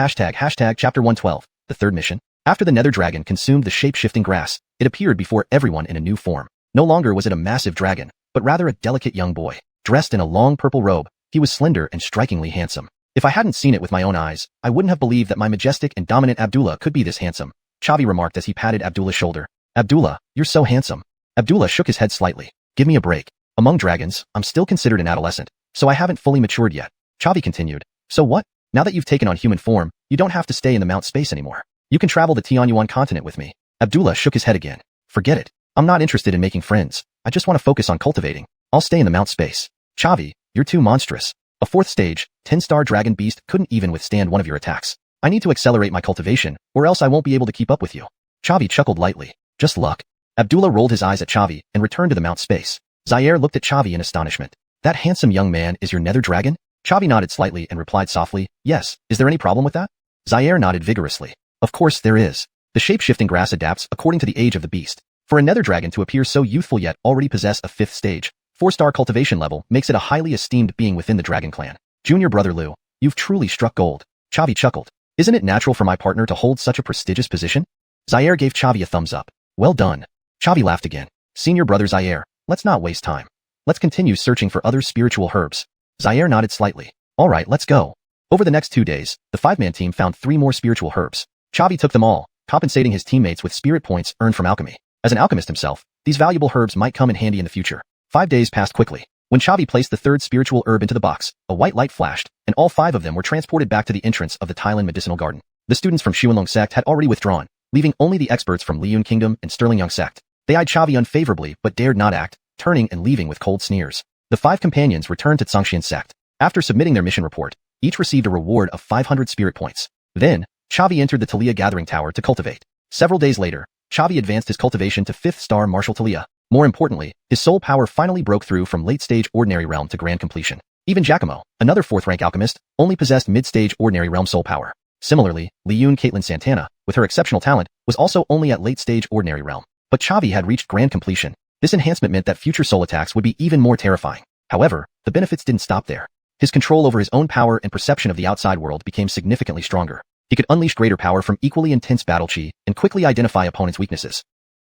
chapter 112, the 3rd mission. After the nether dragon consumed the shape-shifting grass, it appeared before everyone in a new form. No longer was it a massive dragon, but rather a delicate young boy. Dressed in a long purple robe, he was slender and strikingly handsome. If I hadn't seen it with my own eyes, I wouldn't have believed that my majestic and dominant Abdullah could be this handsome. Chavi remarked as he patted Abdullah's shoulder. Abdullah, you're so handsome. Abdullah shook his head slightly. Give me a break. Among dragons, I'm still considered an adolescent, so I haven't fully matured yet. Chavi continued. So what? Now that you've taken on human form, you don't have to stay in the mount space anymore. You can travel the xuanhuan continent with me. Abdullah shook his head again. Forget it. I'm not interested in making friends. I just want to focus on cultivating. I'll stay in the mount space. Chavi, you're too monstrous. A 4th stage, 10-star dragon beast couldn't even withstand one of your attacks. I need to accelerate my cultivation, or else I won't be able to keep up with you. Chavi chuckled lightly. Just luck. Abdullah rolled his eyes at Chavi and returned to the mount space. Zaire looked at Chavi in astonishment. That handsome young man is your nether dragon? Chavi nodded slightly and replied softly, yes. Is there any problem with that? Zaire nodded vigorously. Of course there is. The shape-shifting grass adapts according to the age of the beast. For a nether dragon to appear so youthful yet already possess a 5th stage, 4-star cultivation level makes it a highly esteemed being within the dragon clan. Junior Brotherloo, you've truly struck gold. Chavi chuckled. Isn't it natural for my partner to hold such a prestigious position? Zaire gave Chavi a thumbs up. Well done. Chavi laughed again. Senior brother Zaire, let's not waste time. Let's continue searching for other spiritual herbs. Zaire nodded slightly. Alright, let's go. Over the next 2 days, the 5-man team found 3 more spiritual herbs. Chavi took them all, compensating his teammates with spirit points earned from alchemy. As an alchemist himself, these valuable herbs might come in handy in the future. 5 days passed quickly. When Chavi placed the 3rd spiritual herb into the box, a white light flashed, and all 5 of them were transported back to the entrance of the Thailand medicinal garden. The students from Xuanhuan sect had already withdrawn, leaving only the experts from Liyun Kingdom and Sterling Young sect. They eyed Chavi unfavorably but dared not act, turning and leaving with cold sneers. The 5 companions returned to Xianxia sect. After submitting their mission report, each received a reward of 500 spirit points. Then, Chavi entered the Talia Gathering Tower to cultivate. Several days later, Chavi advanced his cultivation to 5th star Martial Talia. More importantly, his soul power finally broke through from late-stage ordinary realm to grand completion. Even Giacomo, another 4th-rank alchemist, only possessed mid-stage ordinary realm soul power. Similarly, Liyun Caitlin Santana, with her exceptional talent, was also only at late-stage ordinary realm. But Chavi had reached grand completion. This enhancement meant that future soul attacks would be even more terrifying. However, the benefits didn't stop there. His control over his own power and perception of the outside world became significantly stronger. He could unleash greater power from equally intense battle chi and quickly identify opponents' weaknesses.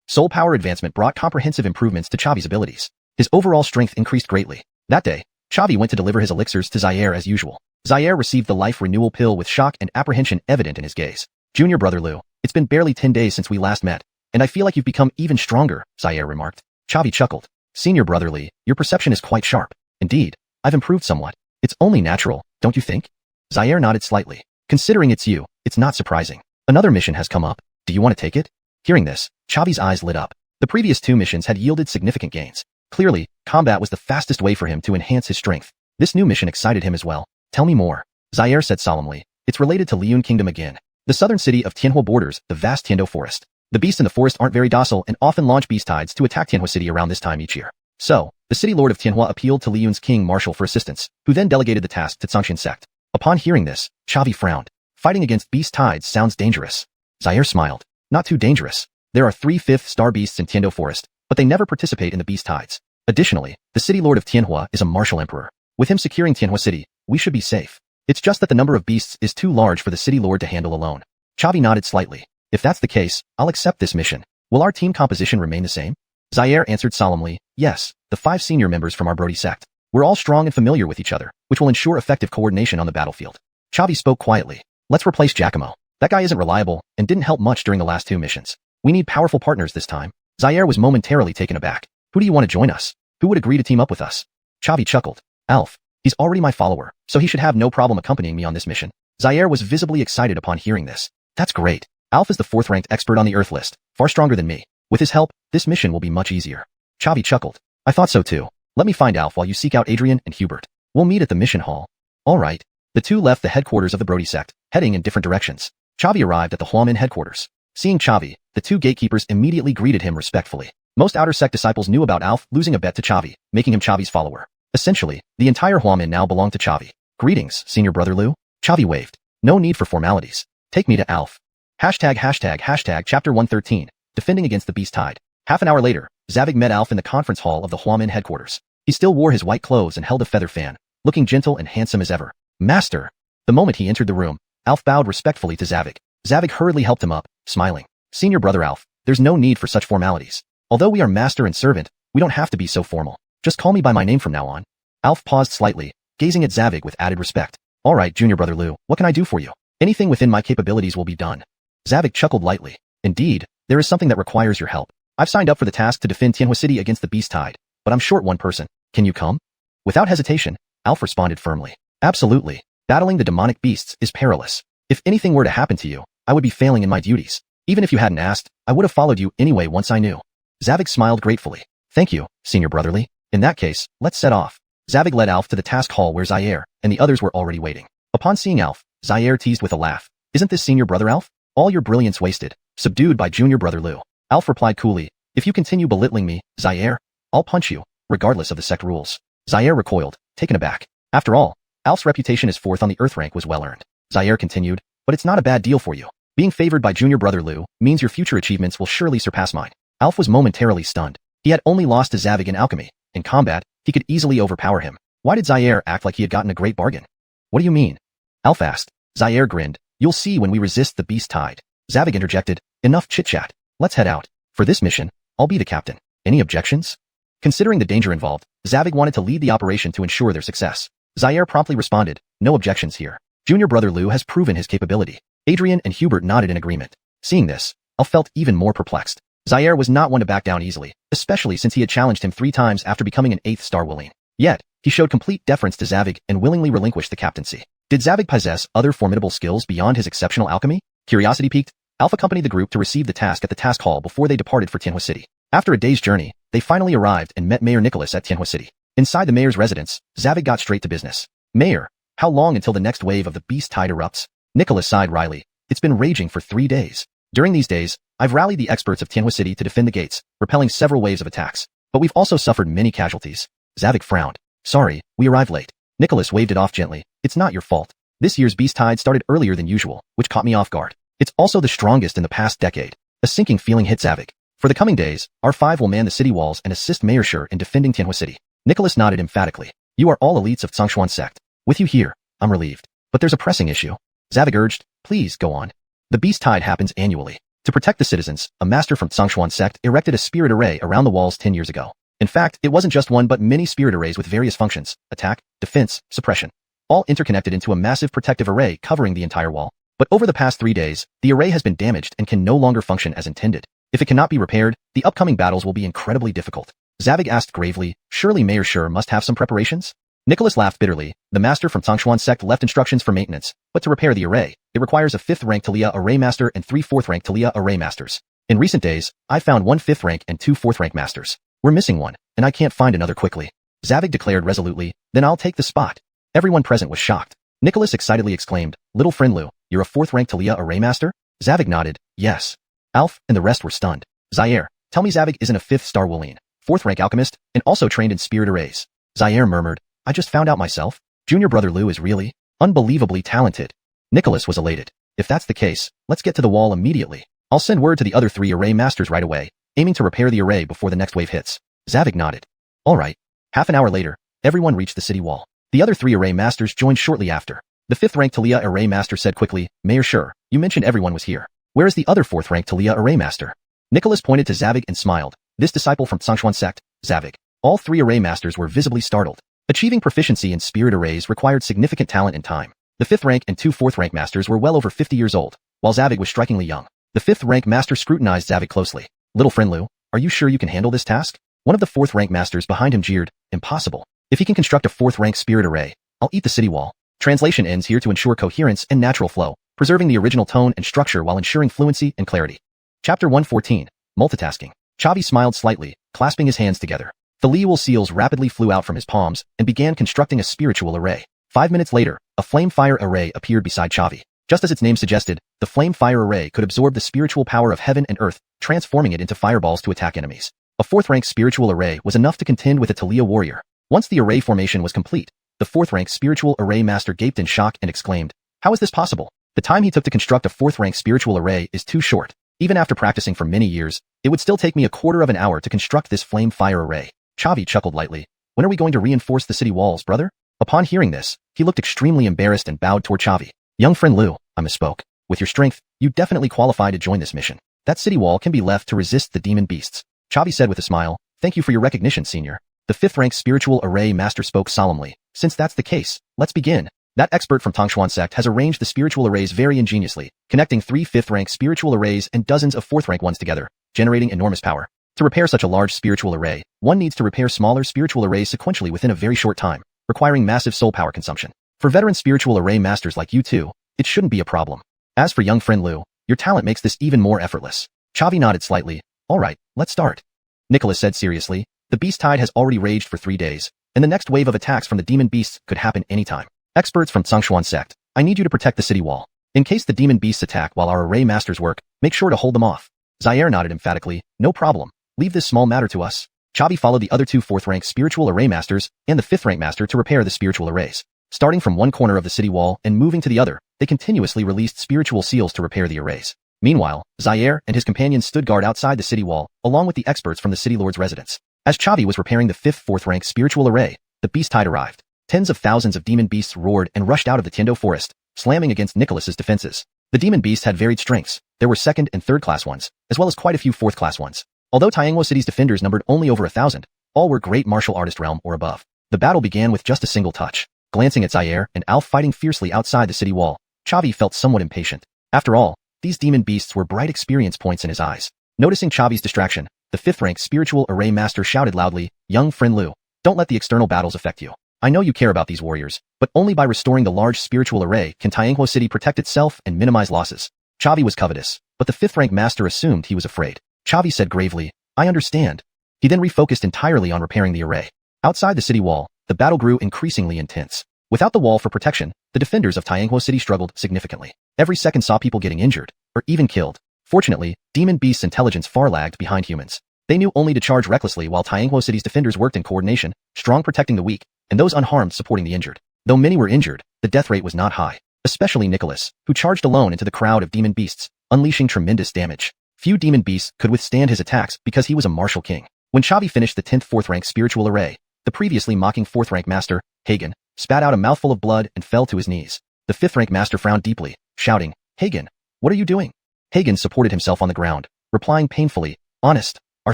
Soul power advancement brought comprehensive improvements to Chavi's abilities. His overall strength increased greatly. That day, Chavi went to deliver his elixirs to Zaire as usual. Zaire received the life renewal pill with shock and apprehension evident in his gaze. Junior brother Lou, it's been barely 10 days since we last met, and I feel like you've become even stronger, Zaire remarked. Chavi chuckled. Senior brother Lee, your perception is quite sharp. Indeed, I've improved somewhat. It's only natural, don't you think? Zaire nodded slightly. Considering it's you, it's not surprising. Another mission has come up. Do you want to take it? Hearing this, Chavi's eyes lit up. The previous 2 missions had yielded significant gains. Clearly, combat was the fastest way for him to enhance his strength. This new mission excited him as well. Tell me more. Zaire said solemnly. It's related to Liyun Kingdom again. The southern city of Tianhua borders the vast Tiando forest. The beasts in the forest aren't very docile and often launch beast tides to attack Tianhua City around this time each year. So, the city lord of Tianhua appealed to Liyun's king marshal for assistance, who then delegated the task to Xianxia sect. Upon hearing this, Chavi frowned. Fighting against beast tides sounds dangerous. Zaire smiled. Not too dangerous. There are 3 5th-star beasts in Tiando Forest, but they never participate in the beast tides. Additionally, the city lord of Tianhua is a martial emperor. With him securing Tianhua City, we should be safe. It's just that the number of beasts is too large for the city lord to handle alone. Chavi nodded slightly. If that's the case, I'll accept this mission. Will our team composition remain the same? Zaire answered solemnly, yes, the 5 senior members from our Brody sect. We're all strong and familiar with each other, which will ensure effective coordination on the battlefield. Chavi spoke quietly. Let's replace Giacomo. That guy isn't reliable and didn't help much during the last 2 missions. We need powerful partners this time. Zaire was momentarily taken aback. Who do you want to join us? Who would agree to team up with us? Chavi chuckled. Alf. He's already my follower, so he should have no problem accompanying me on this mission. Zaire was visibly excited upon hearing this. That's great. Alf is the 4th-ranked expert on the Earth list, far stronger than me. With his help, this mission will be much easier. Chavi chuckled. I thought so too. Let me find Alf while you seek out Adrian and Hubert. We'll meet at the mission hall. All right. The two left the headquarters of the Brody sect, heading in different directions. Chavi arrived at the Xuanhuan headquarters. Seeing Chavi, the 2 gatekeepers immediately greeted him respectfully. Most outer sect disciples knew about Alf losing a bet to Chavi, making him Chavi's follower. Essentially, the entire Xuanhuan now belonged to Chavi. Greetings, senior brother Liu. Chavi waved. No need for formalities. Take me to Alf. Chapter 113, Defending Against the Beast Tide. Half an hour later, Zavig met Alf in the conference hall of the Xuanhuan headquarters. He still wore his white clothes and held a feather fan, looking gentle and handsome as ever. Master. The moment he entered the room, Alf bowed respectfully to Zavig. Zavig hurriedly helped him up, smiling. Senior brother Alf, there's no need for such formalities. Although we are master and servant, we don't have to be so formal. Just call me by my name from now on. Alf paused slightly, gazing at Zavig with added respect. All right, junior brother Liu, what can I do for you? Anything within my capabilities will be done. Zavig chuckled lightly. Indeed, there is something that requires your help. I've signed up for the task to defend Tianhua City against the beast tide, but I'm short one person. Can you come? Without hesitation, Alf responded firmly. Absolutely. Battling the demonic beasts is perilous. If anything were to happen to you, I would be failing in my duties. Even if you hadn't asked, I would have followed you anyway once I knew. Zavig smiled gratefully. Thank you, senior brotherly. In that case, let's set off. Zavig led Alf to the task hall where Zaire and the others were already waiting. Upon seeing Alf, Zaire teased with a laugh. Isn't this senior brother Alf? All your brilliance wasted, subdued by junior brother Liu. Alf replied coolly, if you continue belittling me, Zaire, I'll punch you, regardless of the sect rules. Zaire recoiled, taken aback. After all, Alf's reputation as 4th on the Earth rank was well earned. Zaire continued, but it's not a bad deal for you. Being favored by junior brother Liu means your future achievements will surely surpass mine. Alf was momentarily stunned. He had only lost to Zavig in alchemy. In combat, he could easily overpower him. Why did Zaire act like he had gotten a great bargain? What do you mean? Alf asked. Zaire grinned. You'll see when we resist the beast tide. Zavig interjected. Enough chit-chat. Let's head out. For this mission, I'll be the captain. Any objections? Considering the danger involved, Zavig wanted to lead the operation to ensure their success. Zaire promptly responded, no objections here. Junior brother Liu has proven his capability. Adrian and Hubert nodded in agreement. Seeing this, Alf felt even more perplexed. Zaire was not one to back down easily, especially since he had challenged him 3 times after becoming an 8th star Willeen. Yet, he showed complete deference to Zavig and willingly relinquished the captaincy. Did Zavig possess other formidable skills beyond his exceptional alchemy? Curiosity piqued, Alf accompanied the group to receive the task at the task hall before they departed for Tianhua City. After a day's journey, they finally arrived and met Mayor Nicholas at Tianhua City. Inside the mayor's residence, Zavig got straight to business. Mayor, how long until the next wave of the beast tide erupts? Nicholas sighed wryly. It's been raging for 3 days. During these days, I've rallied the experts of Tianhua City to defend the gates, repelling several waves of attacks. But we've also suffered many casualties. Zavig frowned. Sorry, we arrived late. Nicholas waved it off gently. It's not your fault. This year's beast tide started earlier than usual, which caught me off guard. It's also the strongest in the past decade. A sinking feeling hit Zavig. For the coming days, our 5 will man the city walls and assist Mayor Shi in defending Tianhua City. Nicholas nodded emphatically. You are all elites of Xuanhuan sect. With you here, I'm relieved. But there's a pressing issue. Zavig urged. Please, go on. The beast tide happens annually. To protect the citizens, a master from Xuanhuan sect erected a spirit array around the walls 10 years ago. In fact, it wasn't just one but many spirit arrays with various functions, attack, defense, suppression, all interconnected into a massive protective array covering the entire wall. But over the past 3 days, the array has been damaged and can no longer function as intended. If it cannot be repaired, the upcoming battles will be incredibly difficult. Zavig asked gravely, surely Mayor Shi must have some preparations? Nicholas laughed bitterly. The master from Xuanhuan sect left instructions for maintenance, but to repair the array, it requires a 5th rank Talia array master and 3 4th rank Talia array masters. In recent days, I found 1 5th rank and 2 4th rank masters. We're missing one, and I can't find another quickly. Zavig declared resolutely, then I'll take the spot. Everyone present was shocked. Nicholas excitedly exclaimed, little friend Liu, you're a 4th rank Talia array master? Zavig nodded, yes. Alf and the rest were stunned. Zaire, tell me Zavig isn't a 5th-star Wulian, 4th-rank alchemist, and also trained in spirit arrays. Zaire murmured, I just found out myself. Junior brother Lou is really unbelievably talented. Nicholas was elated. If that's the case, let's get to the wall immediately. I'll send word to the other 3 array masters right away, aiming to repair the array before the next wave hits. Zavig nodded. All right. Half an hour later, everyone reached the city wall. The other 3 array masters joined shortly after. The 5th-rank Talia array master said quickly, Mayor Sure, you mentioned everyone was here. Where is the other 4th-rank Talia array master? Nicholas pointed to Zavig and smiled. This disciple from Xuanhuan sect, Zavig. All 3 array masters were visibly startled. Achieving proficiency in spirit arrays required significant talent and time. The 5th-rank and 2 4th-rank masters were well over 50 years old, while Zavig was strikingly young. The 5th-rank master scrutinized Zavig closely. Little friend Lou, are you sure you can handle this task? One of the 4th-rank masters behind him jeered, impossible. If he can construct a 4th-rank spirit array, I'll eat the city wall. Translation ends here to ensure coherence and natural flow, preserving the original tone and structure while ensuring fluency and clarity. Chapter 114, Multitasking. Chavi smiled slightly, clasping his hands together. The Liual seals rapidly flew out from his palms and began constructing a spiritual array. 5 minutes later, a flame fire array appeared beside Chavi. Just as its name suggested, the flame fire array could absorb the spiritual power of heaven and earth, transforming it into fireballs to attack enemies. A 4th-rank spiritual array was enough to contend with a Talia warrior. Once the array formation was complete, the 4th-rank spiritual array master gaped in shock and exclaimed, how is this possible? The time he took to construct a 4th-rank spiritual array is too short. Even after practicing for many years, it would still take me a quarter of an hour to construct this flame fire array. Chavi chuckled lightly. When are we going to reinforce the city walls, brother? Upon hearing this, he looked extremely embarrassed and bowed toward Chavi. Young friend Lou, I misspoke. With your strength, you definitely qualify to join this mission. That city wall can be left to resist the demon beasts. Chavi said with a smile, thank you for your recognition, senior. The 5th-rank spiritual array master spoke solemnly. Since that's the case, let's begin. That expert from Donghua sect has arranged the spiritual arrays very ingeniously, connecting 3 5th-rank spiritual arrays and dozens of 4th-rank ones together, generating enormous power. To repair such a large spiritual array, one needs to repair smaller spiritual arrays sequentially within a very short time, requiring massive soul power consumption. For veteran spiritual array masters like you two, it shouldn't be a problem. As for young friend Lou, your talent makes this even more effortless. Chavi nodded slightly. All right, let's start. Nicholas said seriously, the beast tide has already raged for 3 days, and the next wave of attacks from the demon beasts could happen anytime. Experts from Xuanhuan sect, I need you to protect the city wall. In case the demon beasts attack while our array masters work, make sure to hold them off. Zaire nodded emphatically, no problem. Leave this small matter to us. Chavi followed the other 2 4th-rank spiritual array masters and the 5th-rank master to repair the spiritual arrays. Starting from one corner of the city wall and moving to the other, they continuously released spiritual seals to repair the arrays. Meanwhile, Zaire and his companions stood guard outside the city wall, along with the experts from the city lord's residence. As Chavi was repairing the 5th 4th-rank spiritual array, the beast tide arrived. Tens of thousands of demon beasts roared and rushed out of the Tiendo forest, slamming against Nicholas's defenses. The demon beasts had varied strengths. There were 2nd and 3rd-class ones, as well as quite a few 4th-class ones. Although Xianxia City's defenders numbered only over 1,000, all were great martial artist realm or above. The battle began with just a single touch. Glancing at Zaire and Alf fighting fiercely outside the city wall, Chavi felt somewhat impatient. After all, these demon beasts were bright experience points in his eyes. Noticing Chavi's distraction, the 5th-rank spiritual array master shouted loudly, young friend Lou, don't let the external battles affect you. I know you care about these warriors, but only by restoring the large spiritual array can Xianxia City protect itself and minimize losses. Chavi was covetous, but the 5th-rank master assumed he was afraid. Chavi said gravely, I understand. He then refocused entirely on repairing the array. Outside the city wall, the battle grew increasingly intense. Without the wall for protection, the defenders of Xianxia City struggled significantly. Every second saw people getting injured, or even killed. Fortunately, demon beasts' intelligence far lagged behind humans. They knew only to charge recklessly while Xianxia City's defenders worked in coordination, strong protecting the weak, and those unharmed supporting the injured. Though many were injured, the death rate was not high, especially Nicholas, who charged alone into the crowd of demon beasts, unleashing tremendous damage. Few demon beasts could withstand his attacks because he was a martial king. When Chavi finished the 10th 4th-rank spiritual array, the previously mocking 4th-rank master, Hagen, spat out a mouthful of blood and fell to his knees. The 5th-rank master frowned deeply, shouting, Hagen, what are you doing? Hagen supported himself on the ground, replying painfully, Honest, our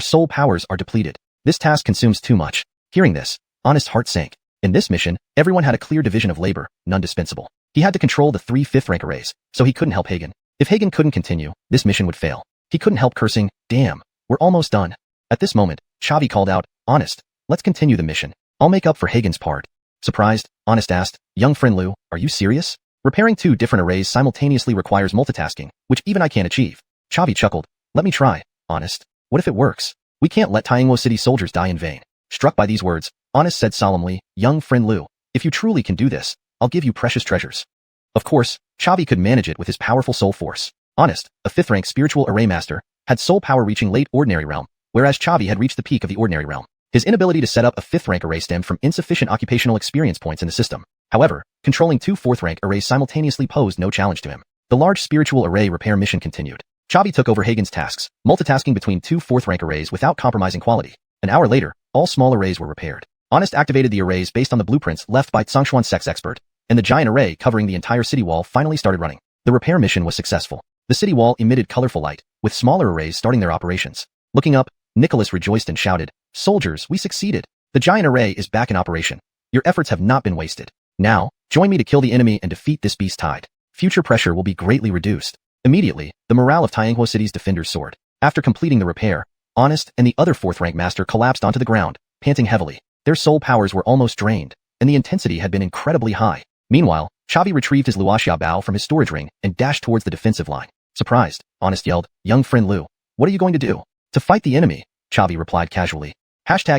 soul powers are depleted. This task consumes too much. Hearing this, Honest's heart sank. In this mission, everyone had a clear division of labor, none dispensable. He had to control the 3 5th-rank arrays, so he couldn't help Hagen. If Hagen couldn't continue, this mission would fail. He couldn't help cursing, damn, we're almost done. At this moment, Chavi called out, Honest, let's continue the mission. I'll make up for Hagen's part. Surprised, Honest asked, young friend Lou, are you serious? Repairing 2 different arrays simultaneously requires multitasking, which even I can't achieve. Chavi chuckled, let me try, Honest. What if it works? We can't let Xianxia City soldiers die in vain. Struck by these words, Honest said solemnly, young friend Lou, if you truly can do this, I'll give you precious treasures. Of course, Chavi could manage it with his powerful soul force. Honest, a 5th-rank spiritual array master, had soul power reaching late ordinary realm, whereas Chavi had reached the peak of the ordinary realm. His inability to set up a 5th rank array stemmed from insufficient occupational experience points in the system. However, controlling 2 4th rank arrays simultaneously posed no challenge to him. The large spiritual array repair mission continued. Chavi took over Hagen's tasks, multitasking between 2 4th rank arrays without compromising quality. An hour later, all small arrays were repaired. Honest activated the arrays based on the blueprints left by Xuanhuan sex expert, and the giant array covering the entire city wall finally started running. The repair mission was successful. The city wall emitted colorful light, with smaller arrays starting their operations. Looking up, Nicholas rejoiced and shouted, "Soldiers, we succeeded! The giant array is back in operation. Your efforts have not been wasted. Now, join me to kill the enemy and defeat this beast tide. Future pressure will be greatly reduced." Immediately, the morale of Tianhua City's defenders soared. After completing the repair, Honest and the other 4th rank master collapsed onto the ground, panting heavily. Their soul powers were almost drained, and the intensity had been incredibly high. Meanwhile, Chavi retrieved his Wuxia bow from his storage ring and dashed towards the defensive line. Surprised, Honest yelled, "Young friend Lu, what are you going to do?" "To fight the enemy," Chavi replied casually. Chapter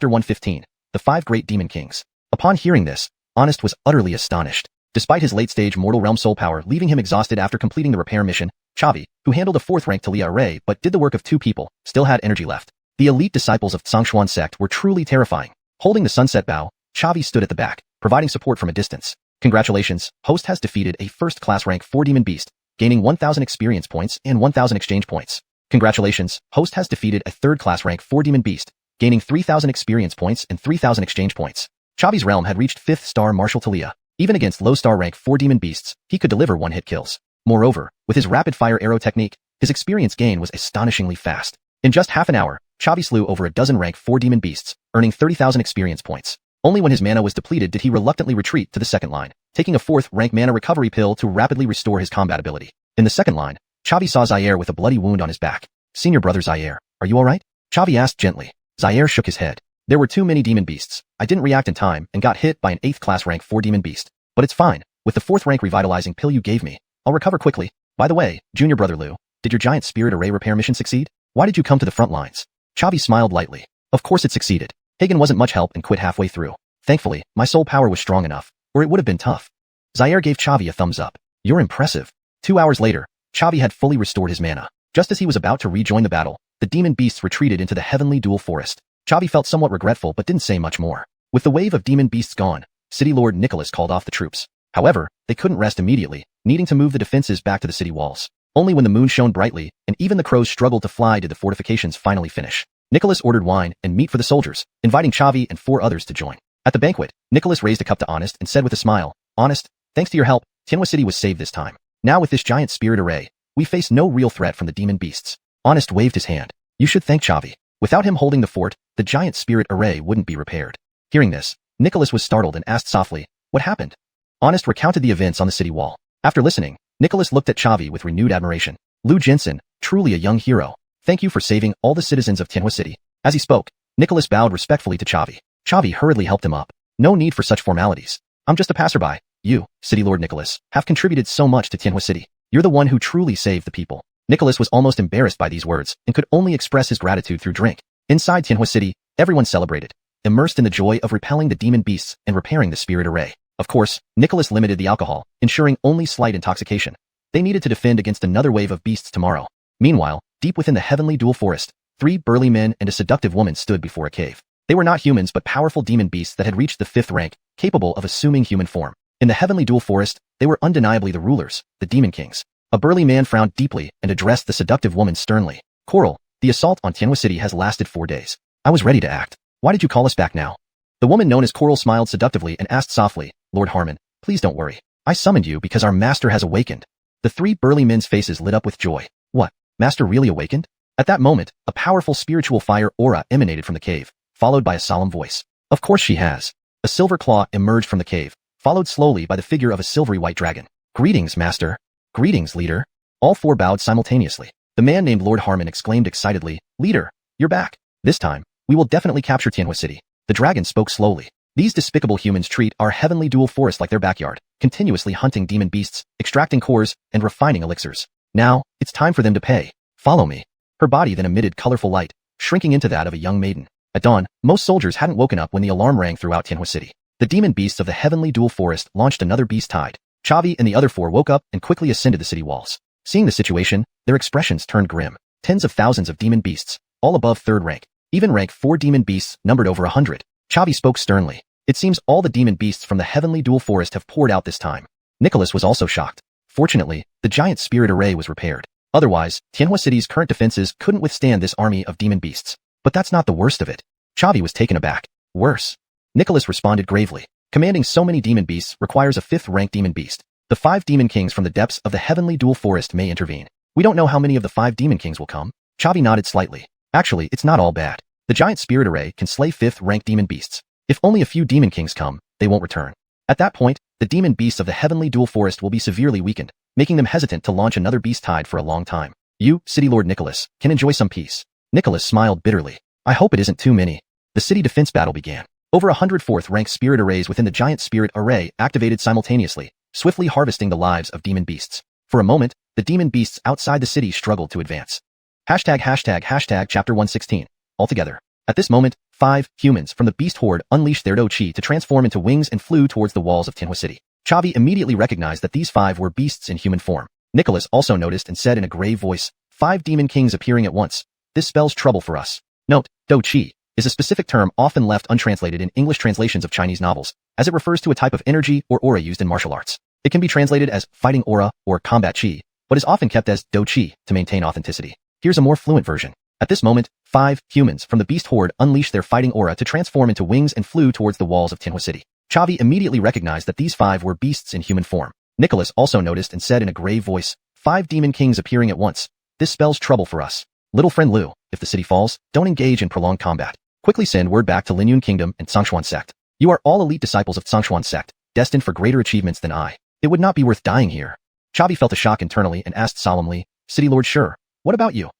115, The 5 Great Demon Kings. Upon hearing this, Honest was utterly astonished. Despite his late-stage mortal realm soul power leaving him exhausted after completing the repair mission, Chavi, who handled a 4th rank Talia array but did the work of 2 people, still had energy left. The elite disciples of Xuanhuan sect were truly terrifying. Holding the sunset bow, Chavi stood at the back, providing support from a distance. "Congratulations, host has defeated a 1st-class rank 4 demon beast, gaining 1,000 experience points and 1,000 exchange points. Congratulations, host has defeated a 3rd-class rank 4 demon beast, gaining 3,000 experience points and 3,000 exchange points." Chavi's realm had reached 5th star Martial Talia. Even against low-star rank 4 demon beasts, he could deliver one-hit kills. Moreover, with his rapid-fire arrow technique, his experience gain was astonishingly fast. In just half an hour, Chavi slew over a dozen rank 4 demon beasts, earning 30,000 experience points. Only when his mana was depleted did he reluctantly retreat to the second line, taking a 4th rank mana recovery pill to rapidly restore his combat ability. In the second line, Chavi saw Zaire with a bloody wound on his back. "Senior brother Zaire, are you alright?" Chavi asked gently. Zaire shook his head. "There were too many demon beasts. I didn't react in time and got hit by an 8th-class rank 4 demon beast. But it's fine. With the 4th rank revitalizing pill you gave me, I'll recover quickly. By the way, junior brother Lu, did your giant spirit array repair mission succeed? Why did you come to the front lines?" Chavi smiled lightly. Of course it succeeded. Hagen wasn't much help and quit halfway through. Thankfully, my soul power was strong enough, or it would have been tough. Zaire gave Chavi a thumbs up. "You're impressive." 2 hours later, Chavi had fully restored his mana. Just as he was about to rejoin the battle, the demon beasts retreated into the heavenly dual forest. Chavi felt somewhat regretful but didn't say much more. With the wave of demon beasts gone, City Lord Nicholas called off the troops. However, they couldn't rest immediately, needing to move the defenses back to the city walls. Only when the moon shone brightly, and even the crows struggled to fly did the fortifications finally finish. Nicholas ordered wine and meat for the soldiers, inviting Chavi and 4 others to join. At the banquet, Nicholas raised a cup to Honest and said with a smile, "Honest, thanks to your help, Tianhua City was saved this time. Now with this giant spirit array, we face no real threat from the demon beasts." Honest waved his hand. "You should thank Chavi. Without him holding the fort, the giant spirit array wouldn't be repaired." Hearing this, Nicholas was startled and asked softly, "What happened?" Honest recounted the events on the city wall. After listening, Nicholas looked at Chavi with renewed admiration. "Lu Jensen, truly a young hero. Thank you for saving all the citizens of Tianhua City." As he spoke, Nicholas bowed respectfully to Chavi. Chavi hurriedly helped him up. "No need for such formalities. I'm just a passerby. You, City Lord Nicholas, have contributed so much to Tianhua City. You're the one who truly saved the people." Nicholas was almost embarrassed by these words and could only express his gratitude through drink. Inside Tianhua City, everyone celebrated, immersed in the joy of repelling the demon beasts and repairing the spirit array. Of course, Nicholas limited the alcohol, ensuring only slight intoxication. They needed to defend against another wave of beasts tomorrow. Meanwhile, deep within the heavenly dual forest, 3 burly men and a seductive woman stood before a cave. They were not humans but powerful demon beasts that had reached the 5th rank, capable of assuming human form. In the heavenly dual forest, they were undeniably the rulers, the demon kings. A burly man frowned deeply and addressed the seductive woman sternly. "Coral, the assault on Tianhua City has lasted 4 days. I was ready to act. Why did you call us back now?" The woman known as Coral smiled seductively and asked softly, "Lord Harmon, please don't worry. I summoned you because our master has awakened." The 3 burly men's faces lit up with joy. "What? Master really awakened?" At that moment, a powerful spiritual fire aura emanated from the cave, followed by a solemn voice. "Of course she has." A silver claw emerged from the cave, followed slowly by the figure of a silvery white dragon. "Greetings, master." "Greetings, leader." All 4 bowed simultaneously. The man named Lord Harmon exclaimed excitedly, "Leader, you're back. This time, we will definitely capture Tianhua City." The dragon spoke slowly. "These despicable humans treat our heavenly dual forest like their backyard, continuously hunting demon beasts, extracting cores, and refining elixirs. Now, it's time for them to pay. Follow me." Her body then emitted colorful light, shrinking into that of a young maiden. At dawn, most soldiers hadn't woken up when the alarm rang throughout Tianhua City. The demon beasts of the heavenly dual forest launched another beast tide. Chavi and the other 4 woke up and quickly ascended the city walls. Seeing the situation, their expressions turned grim. Tens of thousands of demon beasts, all above 3rd rank. Even rank 4 demon beasts numbered over 100. Chavi spoke sternly. It seems all the demon beasts from the heavenly dual forest have poured out this time. Nicholas was also shocked. Fortunately, the giant spirit array was repaired. Otherwise, Tianhua City's current defenses couldn't withstand this army of demon beasts. But that's not the worst of it. Chavi was taken aback. Worse. Nicholas responded gravely. Commanding so many demon beasts requires a 5th rank demon beast. The 5 demon kings from the depths of the heavenly dual forest may intervene. We don't know how many of the 5 demon kings will come. Chavi nodded slightly. Actually, it's not all bad. The giant spirit array can slay 5th rank demon beasts. If only a few demon kings come, they won't return. At that point, the demon beasts of the heavenly dual forest will be severely weakened, making them hesitant to launch another beast tide for a long time. You, City Lord Nicholas, can enjoy some peace. Nicholas smiled bitterly. I hope it isn't too many. The city defense battle began. Over 100 4th rank spirit arrays within the giant spirit array activated simultaneously, swiftly harvesting the lives of demon beasts. For a moment, the demon beasts outside the city struggled to advance. Chapter 116. Altogether. At this moment, 5 humans from the beast horde unleashed their do-chi to transform into wings and flew towards the walls of Tianhua City. Chavi immediately recognized that these 5 were beasts in human form. Nicholas also noticed and said in a grave voice, 5 demon kings appearing at once. This spells trouble for us. Note, do-chi is a specific term often left untranslated in English translations of Chinese novels, as it refers to a type of energy or aura used in martial arts. It can be translated as fighting aura or combat chi, but is often kept as do-chi to maintain authenticity. Here's a more fluent version. At this moment, 5 humans from the beast horde unleashed their fighting aura to transform into wings and flew towards the walls of Tianhua City. Chavi immediately recognized that these 5 were beasts in human form. Nicholas also noticed and said in a grave voice, 5 demon kings appearing at once. This spells trouble for us. Little friend Liu, if the city falls, don't engage in prolonged combat. Quickly send word back to Linyun Kingdom and xuanhuan sect. You are all elite disciples of xuanhuan sect, destined for greater achievements than I. It would not be worth dying here. Chavi felt a shock internally and asked solemnly, City Lord sure, what about you?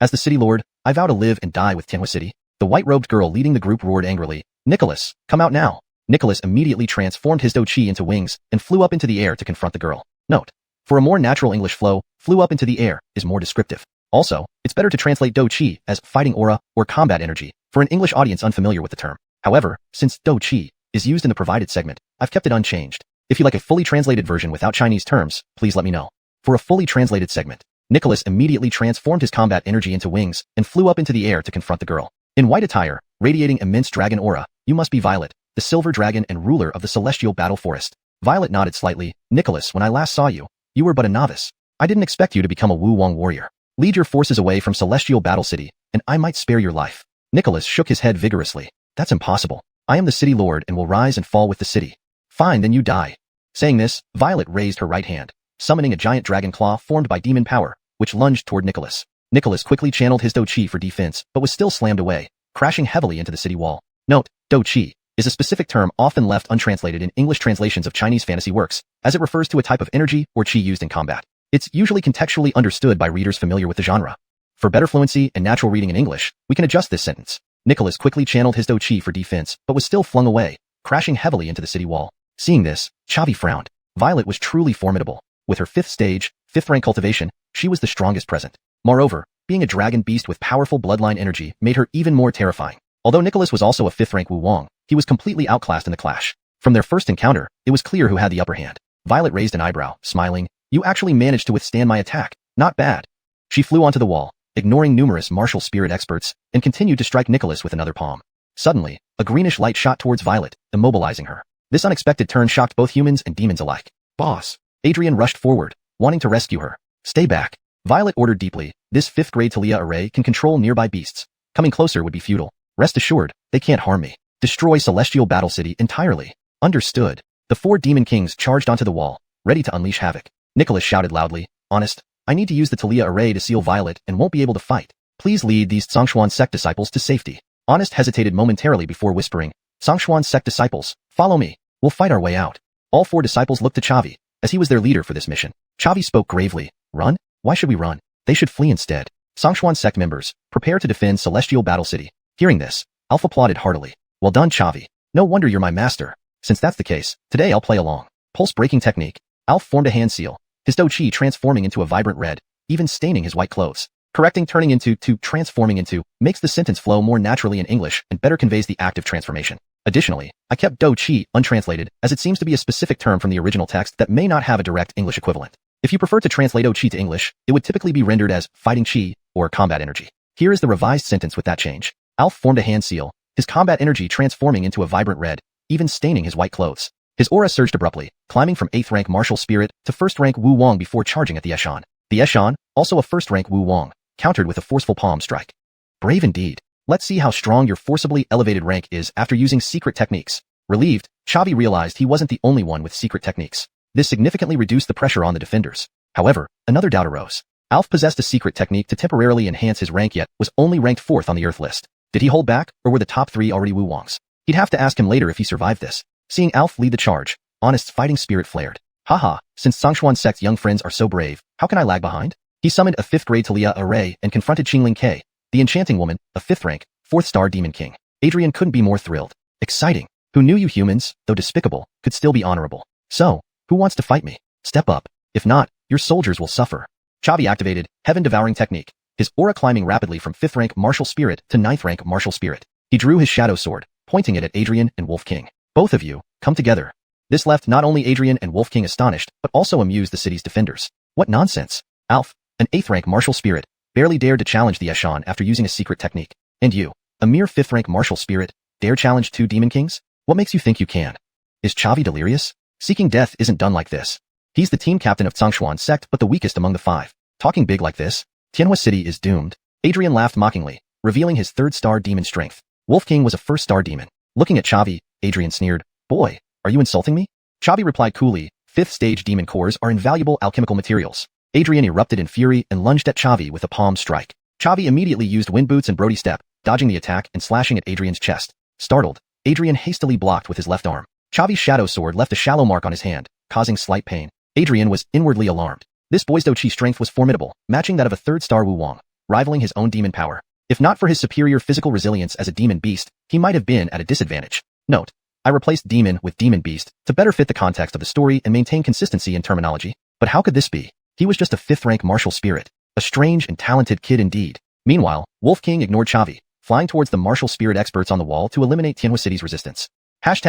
As the City Lord, I vow to live and die with Tianhua City. The white-robed girl leading the group roared angrily, Nicholas, come out now. Nicholas immediately transformed his do-chi into wings and flew up into the air to confront the girl. Note, for a more natural English flow, flew up into the air is more descriptive. Also, it's better to translate do-chi as fighting aura or combat energy for an English audience unfamiliar with the term. However, since do-chi is used in the provided segment, I've kept it unchanged. If you like a fully translated version without Chinese terms, please let me know. For a fully translated segment, Nicholas immediately transformed his combat energy into wings and flew up into the air to confront the girl. In white attire, radiating immense dragon aura, you must be Violet, the silver dragon and ruler of the celestial battle forest. Violet nodded slightly. Nicholas, when I last saw you, you were but a novice. I didn't expect you to become a Wuwang warrior. Lead your forces away from Celestial Battle City, and I might spare your life. Nicholas shook his head vigorously. That's impossible. I am the city lord and will rise and fall with the city. Fine, then you die. Saying this, Violet raised her right hand, summoning a giant dragon claw formed by demon power, which lunged toward Nicholas. Nicholas quickly channeled his do-chi for defense, but was still slammed away, crashing heavily into the city wall. Note, do-chi is a specific term often left untranslated in English translations of Chinese fantasy works, as it refers to a type of energy or chi used in combat. It's usually contextually understood by readers familiar with the genre. For better fluency and natural reading in English, we can adjust this sentence. Nicholas quickly channeled his do-chi for defense, but was still flung away, crashing heavily into the city wall. Seeing this, Chavi frowned. Violet was truly formidable. With her 5th stage, 5th rank cultivation, she was the strongest present. Moreover, being a dragon beast with powerful bloodline energy made her even more terrifying. Although Nicholas was also a 5th rank Wuwang, he was completely outclassed in the clash. From their first encounter, it was clear who had the upper hand. Violet raised an eyebrow, smiling. You actually managed to withstand my attack. Not bad. She flew onto the wall, ignoring numerous martial spirit experts, and continued to strike Nicholas with another palm. Suddenly, a greenish light shot towards Violet, immobilizing her. This unexpected turn shocked both humans and demons alike. Boss. Adrian rushed forward, wanting to rescue her. Stay back. Violet ordered deeply. This 5th grade Talia array can control nearby beasts. Coming closer would be futile. Rest assured, they can't harm me. Destroy Celestial Battle City entirely. Understood. The 4 demon kings charged onto the wall, ready to unleash havoc. Nicholas shouted loudly, Honest, I need to use the Talia array to seal Violet and won't be able to fight. Please lead these Xuanhuan sect disciples to safety. Honest hesitated momentarily before whispering, Xuanhuan sect disciples, follow me. We'll fight our way out. All 4 disciples looked to Chavi, as he was their leader for this mission. Chavi spoke gravely. Run? Why should we run? They should flee instead. Xuanhuan sect members, prepare to defend Celestial Battle City. Hearing this, Alpha applauded heartily. Well done, Chavi. No wonder you're my master. Since that's the case, today I'll play along. Pulse breaking technique. Alf formed a hand seal, his do-chi transforming into a vibrant red, even staining his white clothes. Correcting turning into to transforming into makes the sentence flow more naturally in English and better conveys the act of transformation. Additionally, I kept do-chi untranslated as it seems to be a specific term from the original text that may not have a direct English equivalent. If you prefer to translate O Chi to English, it would typically be rendered as fighting chi or combat energy. Here is the revised sentence with that change. Alf formed a hand seal, his combat energy transforming into a vibrant red, even staining his white clothes. His aura surged abruptly, climbing from 8th rank martial spirit to 1st rank Wu Wang before charging at the Eshan. The Eshan, also a 1st rank Wu Wang, countered with a forceful palm strike. Brave indeed. Let's see how strong your forcibly elevated rank is after using secret techniques. Relieved, Chavi realized he wasn't the only one with secret techniques. This significantly reduced the pressure on the defenders. However, another doubt arose. Alf possessed a secret technique to temporarily enhance his rank yet was only ranked 4th on the Earth list. Did he hold back, or were the top 3 already Wu Wangs? He'd have to ask him later if he survived this. Seeing Alf lead the charge, Honest's fighting spirit flared. Haha, since Xuanhuan sect's young friends are so brave, how can I lag behind? He summoned a 5th grade Talia Array and confronted Qingling K, the enchanting woman, a 5th rank, 4th star demon king. Adrian couldn't be more thrilled. Exciting. Who knew you humans, though despicable, could still be honorable? So, who wants to fight me? Step up. If not, your soldiers will suffer. Chavi activated Heaven Devouring Technique, his aura climbing rapidly from 5th rank martial spirit to 9th rank martial spirit. He drew his shadow sword, pointing it at Adrian and Wolf King. Both of you, come together. This left not only Adrian and Wolf King astonished, but also amused the city's defenders. What nonsense. Alf, an 8th rank martial spirit, barely dared to challenge the Eshan after using a secret technique. And you, a mere 5th rank martial spirit, dare challenge 2 demon kings? What makes you think you can? Is Chavi delirious? Seeking death isn't done like this. He's the team captain of Xuanhuan sect but the weakest among the 5. Talking big like this, Tianhua City is doomed. Adrian laughed mockingly, revealing his 3rd star demon strength. Wolf King was a 1st star demon. Looking at Chavi, Adrian sneered, Boy, are you insulting me? Chavi replied coolly, 5th stage demon cores are invaluable alchemical materials. Adrian erupted in fury and lunged at Chavi with a palm strike. Chavi immediately used wind boots and Brody step, dodging the attack and slashing at Adrian's chest. Startled, Adrian hastily blocked with his left arm. Chavi's shadow sword left a shallow mark on his hand, causing slight pain. Adrian was inwardly alarmed. This boy's Do Chi strength was formidable, matching that of a 3rd star Wu Wang, rivaling his own demon power. If not for his superior physical resilience as a demon beast, he might have been at a disadvantage. Note: I replaced demon with demon beast to better fit the context of the story and maintain consistency in terminology. But how could this be? He was just a 5th rank martial spirit. A strange and talented kid indeed. Meanwhile, Wolf King ignored Chavi, flying towards the martial spirit experts on the wall to eliminate Tianhua City's resistance. Chapter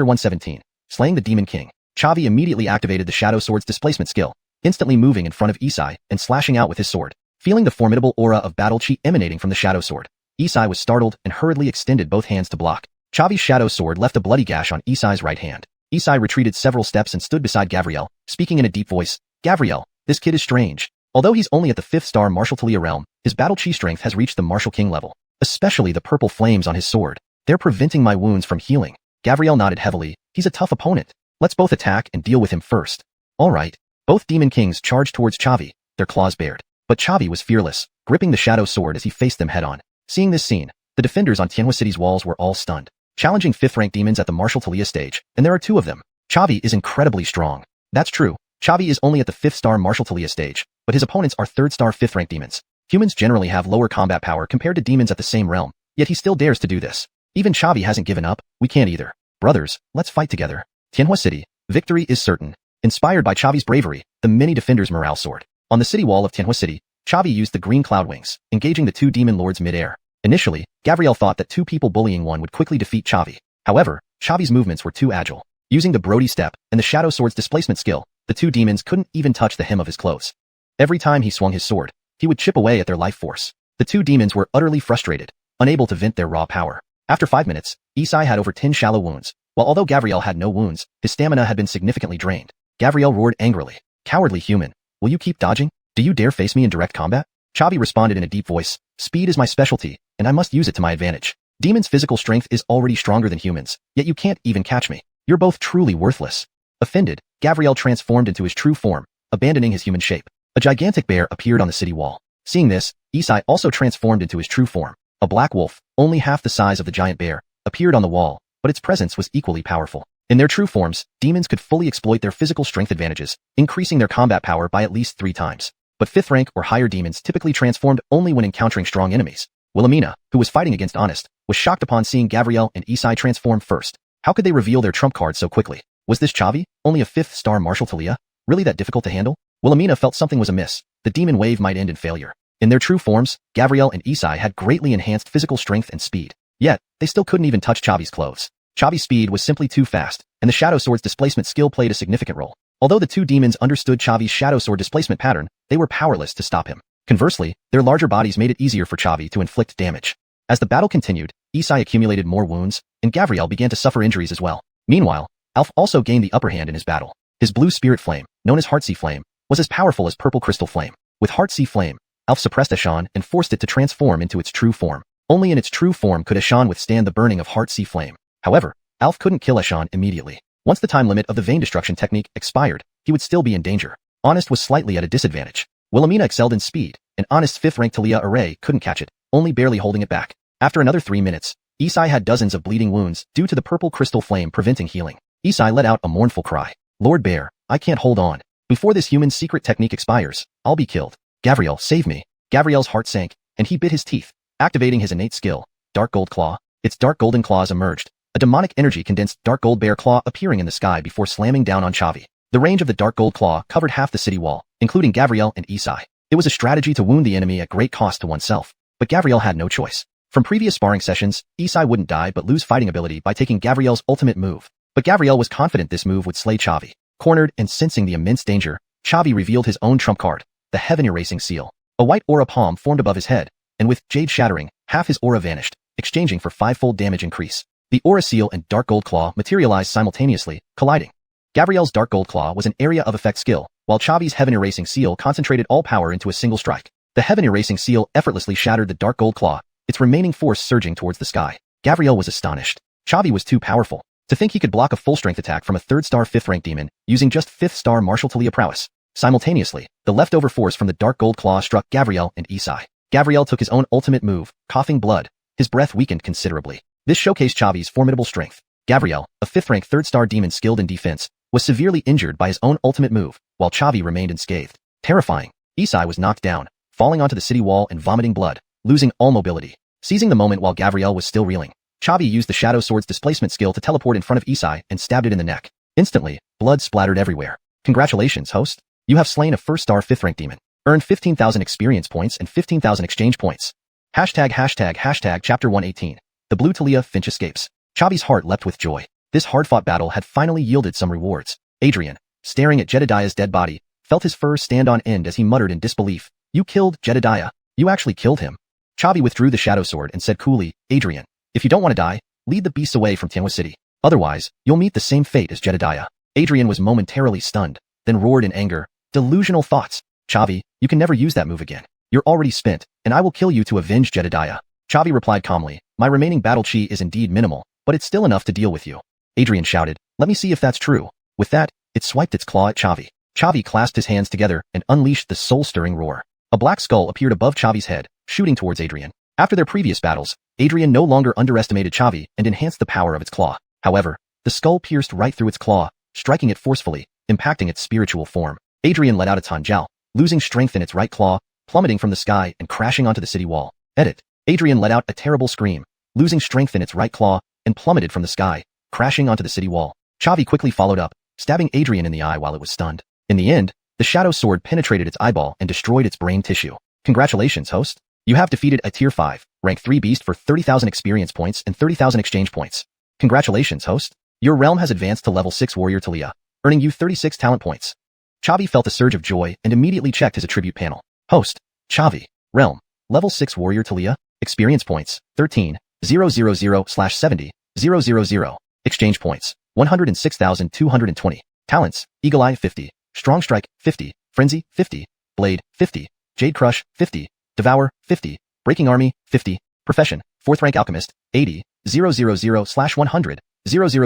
117. Slaying the Demon King. Chavi immediately activated the Shadow Sword's displacement skill, instantly moving in front of Isai and slashing out with his sword. Feeling the formidable aura of battle chi emanating from the Shadow Sword, Isai was startled and hurriedly extended both hands to block. Chavi's Shadow Sword left a bloody gash on Isai's right hand. Isai retreated several steps and stood beside Gavriel, speaking in a deep voice. Gavriel, this kid is strange. Although he's only at the 5th star martial Talia realm, his battle chi strength has reached the martial king level. Especially the purple flames on his sword. They're preventing my wounds from healing. Gavriel nodded heavily. He's a tough opponent. Let's both attack and deal with him first. Alright. Both demon kings charged towards Chavi, their claws bared. But Chavi was fearless, gripping the shadow sword as he faced them head-on. Seeing this scene, the defenders on Tianhua City's walls were all stunned. Challenging 5th rank demons at the martial Talia stage, and there are 2 of them. Chavi is incredibly strong. That's true. Chavi is only at the 5th star martial Talia stage, but his opponents are 3rd star 5th rank demons. Humans generally have lower combat power compared to demons at the same realm, yet he still dares to do this. Even Chavi hasn't given up, we can't either. Brothers, let's fight together. Tianhua City, victory is certain. Inspired by Chavi's bravery, the many defenders morale soared. On the city wall of Tianhua City, Chavi used the green cloud wings, engaging the 2 demon lords mid-air. Initially, Gavriel thought that 2 people bullying one would quickly defeat Chavi. However, Chavi's movements were too agile. Using the Brody step and the Shadow Sword's displacement skill, the 2 demons couldn't even touch the hem of his clothes. Every time he swung his sword, he would chip away at their life force. The 2 demons were utterly frustrated, unable to vent their raw power. After 5 minutes, Isai had over 10 shallow wounds, while although Gavriel had no wounds, his stamina had been significantly drained. Gavriel roared angrily. Cowardly human, will you keep dodging? Do you dare face me in direct combat? Chavi responded in a deep voice. Speed is my specialty, and I must use it to my advantage. Demons' physical strength is already stronger than humans, yet you can't even catch me. You're both truly worthless. Offended, Gavriel transformed into his true form, abandoning his human shape. A gigantic bear appeared on the city wall. Seeing this, Isai also transformed into his true form. A black wolf, only half the size of the giant bear, appeared on the wall, but its presence was equally powerful. In their true forms, demons could fully exploit their physical strength advantages, increasing their combat power by at least 3 times. But 5th rank or higher demons typically transformed only when encountering strong enemies. Wilhelmina, who was fighting against Honest, was shocked upon seeing Gavriel and Isai transform first. How could they reveal their trump card so quickly? Was this Chavi, only a 5th star martial Talia, really that difficult to handle? Wilhelmina felt something was amiss. The demon wave might end in failure. In their true forms, Gavriel and Isai had greatly enhanced physical strength and speed. Yet, they still couldn't even touch Chavi's clothes. Chavi's speed was simply too fast, and the Shadow Sword's displacement skill played a significant role. Although the two demons understood Chavi's shadow sword displacement pattern, they were powerless to stop him. Conversely, their larger bodies made it easier for Chavi to inflict damage. As the battle continued, Isai accumulated more wounds, and Gavriel began to suffer injuries as well. Meanwhile, Alf also gained the upper hand in his battle. His blue spirit flame, known as Heartsea Flame, was as powerful as purple crystal flame. With Heartsea Flame, Alf suppressed Ashan and forced it to transform into its true form. Only in its true form could Ashan withstand the burning of Heartsea Flame. However, Alf couldn't kill Ashan immediately. Once the time limit of the vein destruction technique expired, he would still be in danger. Honest was slightly at a disadvantage. Wilhelmina excelled in speed, and Honest's 5th rank Talia Array couldn't catch it, only barely holding it back. After another 3 minutes, Isai had dozens of bleeding wounds due to the purple crystal flame preventing healing. Isai let out a mournful cry. Lord Bear, I can't hold on. Before this human secret technique expires, I'll be killed. Gavriel, save me. Gavriel's heart sank, and he bit his teeth, activating his innate skill, Dark Gold Claw. Its dark golden claws emerged, a demonic energy condensed dark gold bear claw appearing in the sky before slamming down on Chavi. The range of the dark gold claw covered half the city wall, including Gavriel and Isai. It was a strategy to wound the enemy at great cost to oneself, but Gavriel had no choice. From previous sparring sessions, Isai wouldn't die but lose fighting ability by taking Gavriel's ultimate move. But Gavriel was confident this move would slay Chavi. Cornered and sensing the immense danger, Chavi revealed his own trump card, the Heaven Erasing Seal. A white aura palm formed above his head, and with Jade shattering, half his aura vanished, exchanging for 5-fold damage increase. The aura seal and dark gold claw materialized simultaneously, colliding. Gavriel's dark gold claw was an area of effect skill, while Chavi's Heaven Erasing Seal concentrated all power into a single strike. The Heaven Erasing Seal effortlessly shattered the dark gold claw, its remaining force surging towards the sky. Gavriel was astonished. Chavi was too powerful. To think he could block a full-strength attack from a 3rd-star 5th-rank demon using just 5th-star Martial Talia prowess. Simultaneously, the leftover force from the dark gold claw struck Gavriel and Isai. Gavriel took his own ultimate move, coughing blood. His breath weakened considerably. This showcased Chavi's formidable strength. Gavriel, a 5th-rank 3rd-star demon skilled in defense, was severely injured by his own ultimate move, while Chavi remained unscathed. Terrifying. Isai was knocked down, falling onto the city wall and vomiting blood, losing all mobility. Seizing the moment while Gavriel was still reeling, Chavi used the Shadow Sword's displacement skill to teleport in front of Isai and stabbed it in the neck. Instantly, blood splattered everywhere. Congratulations, host. You have slain a 1st-star 5th-rank demon. Earned 15,000 experience points and 15,000 exchange points. ####Chapter 118. The Blue Talia Finch escapes. Chavi's heart leapt with joy. This hard-fought battle had finally yielded some rewards. Adrian, staring at Jedediah's dead body, felt his fur stand on end as he muttered in disbelief. You killed Jedediah. You actually killed him. Chavi withdrew the Shadow Sword and said coolly, Adrian, if you don't want to die, lead the beasts away from Tianhua City. Otherwise, you'll meet the same fate as Jedediah. Adrian was momentarily stunned, then roared in anger. Delusional thoughts. Chavi, you can never use that move again. You're already spent, and I will kill you to avenge Jedediah. Chavi replied calmly, my remaining battle chi is indeed minimal, but it's still enough to deal with you. Adrian shouted, let me see if that's true. With that, it swiped its claw at Chavi. Chavi clasped his hands together and unleashed the soul-stirring roar. A black skull appeared above Chavi's head, shooting towards Adrian. After their previous battles, Adrian no longer underestimated Chavi and enhanced the power of its claw. However, the skull pierced right through its claw, striking it forcefully, impacting its spiritual form. Adrian let out a Tanjiao, losing strength in its right claw, plummeting from the sky and crashing onto the city wall. Edit. Adrian let out a terrible scream, losing strength in its right claw, and plummeted from the sky, crashing onto the city wall. Chavi quickly followed up, stabbing Adrian in the eye while it was stunned. In the end, the Shadow Sword penetrated its eyeball and destroyed its brain tissue. Congratulations, host. You have defeated a Tier 5, Rank 3 beast for 30,000 experience points and 30,000 exchange points. Congratulations, host. Your realm has advanced to level 6 Warrior Talia, earning you 36 talent points. Chavi felt a surge of joy and immediately checked his attribute panel. Host, Chavi, Realm, Level 6 Warrior Talia, Experience Points, 13,000/70,000. Exchange Points, 106,220. Talents, Eagle Eye 50, Strong Strike 50, Frenzy 50, Blade 50, Jade Crush 50, Devour 50, Breaking Army 50, Profession, 4th Rank Alchemist, 80, 000/100,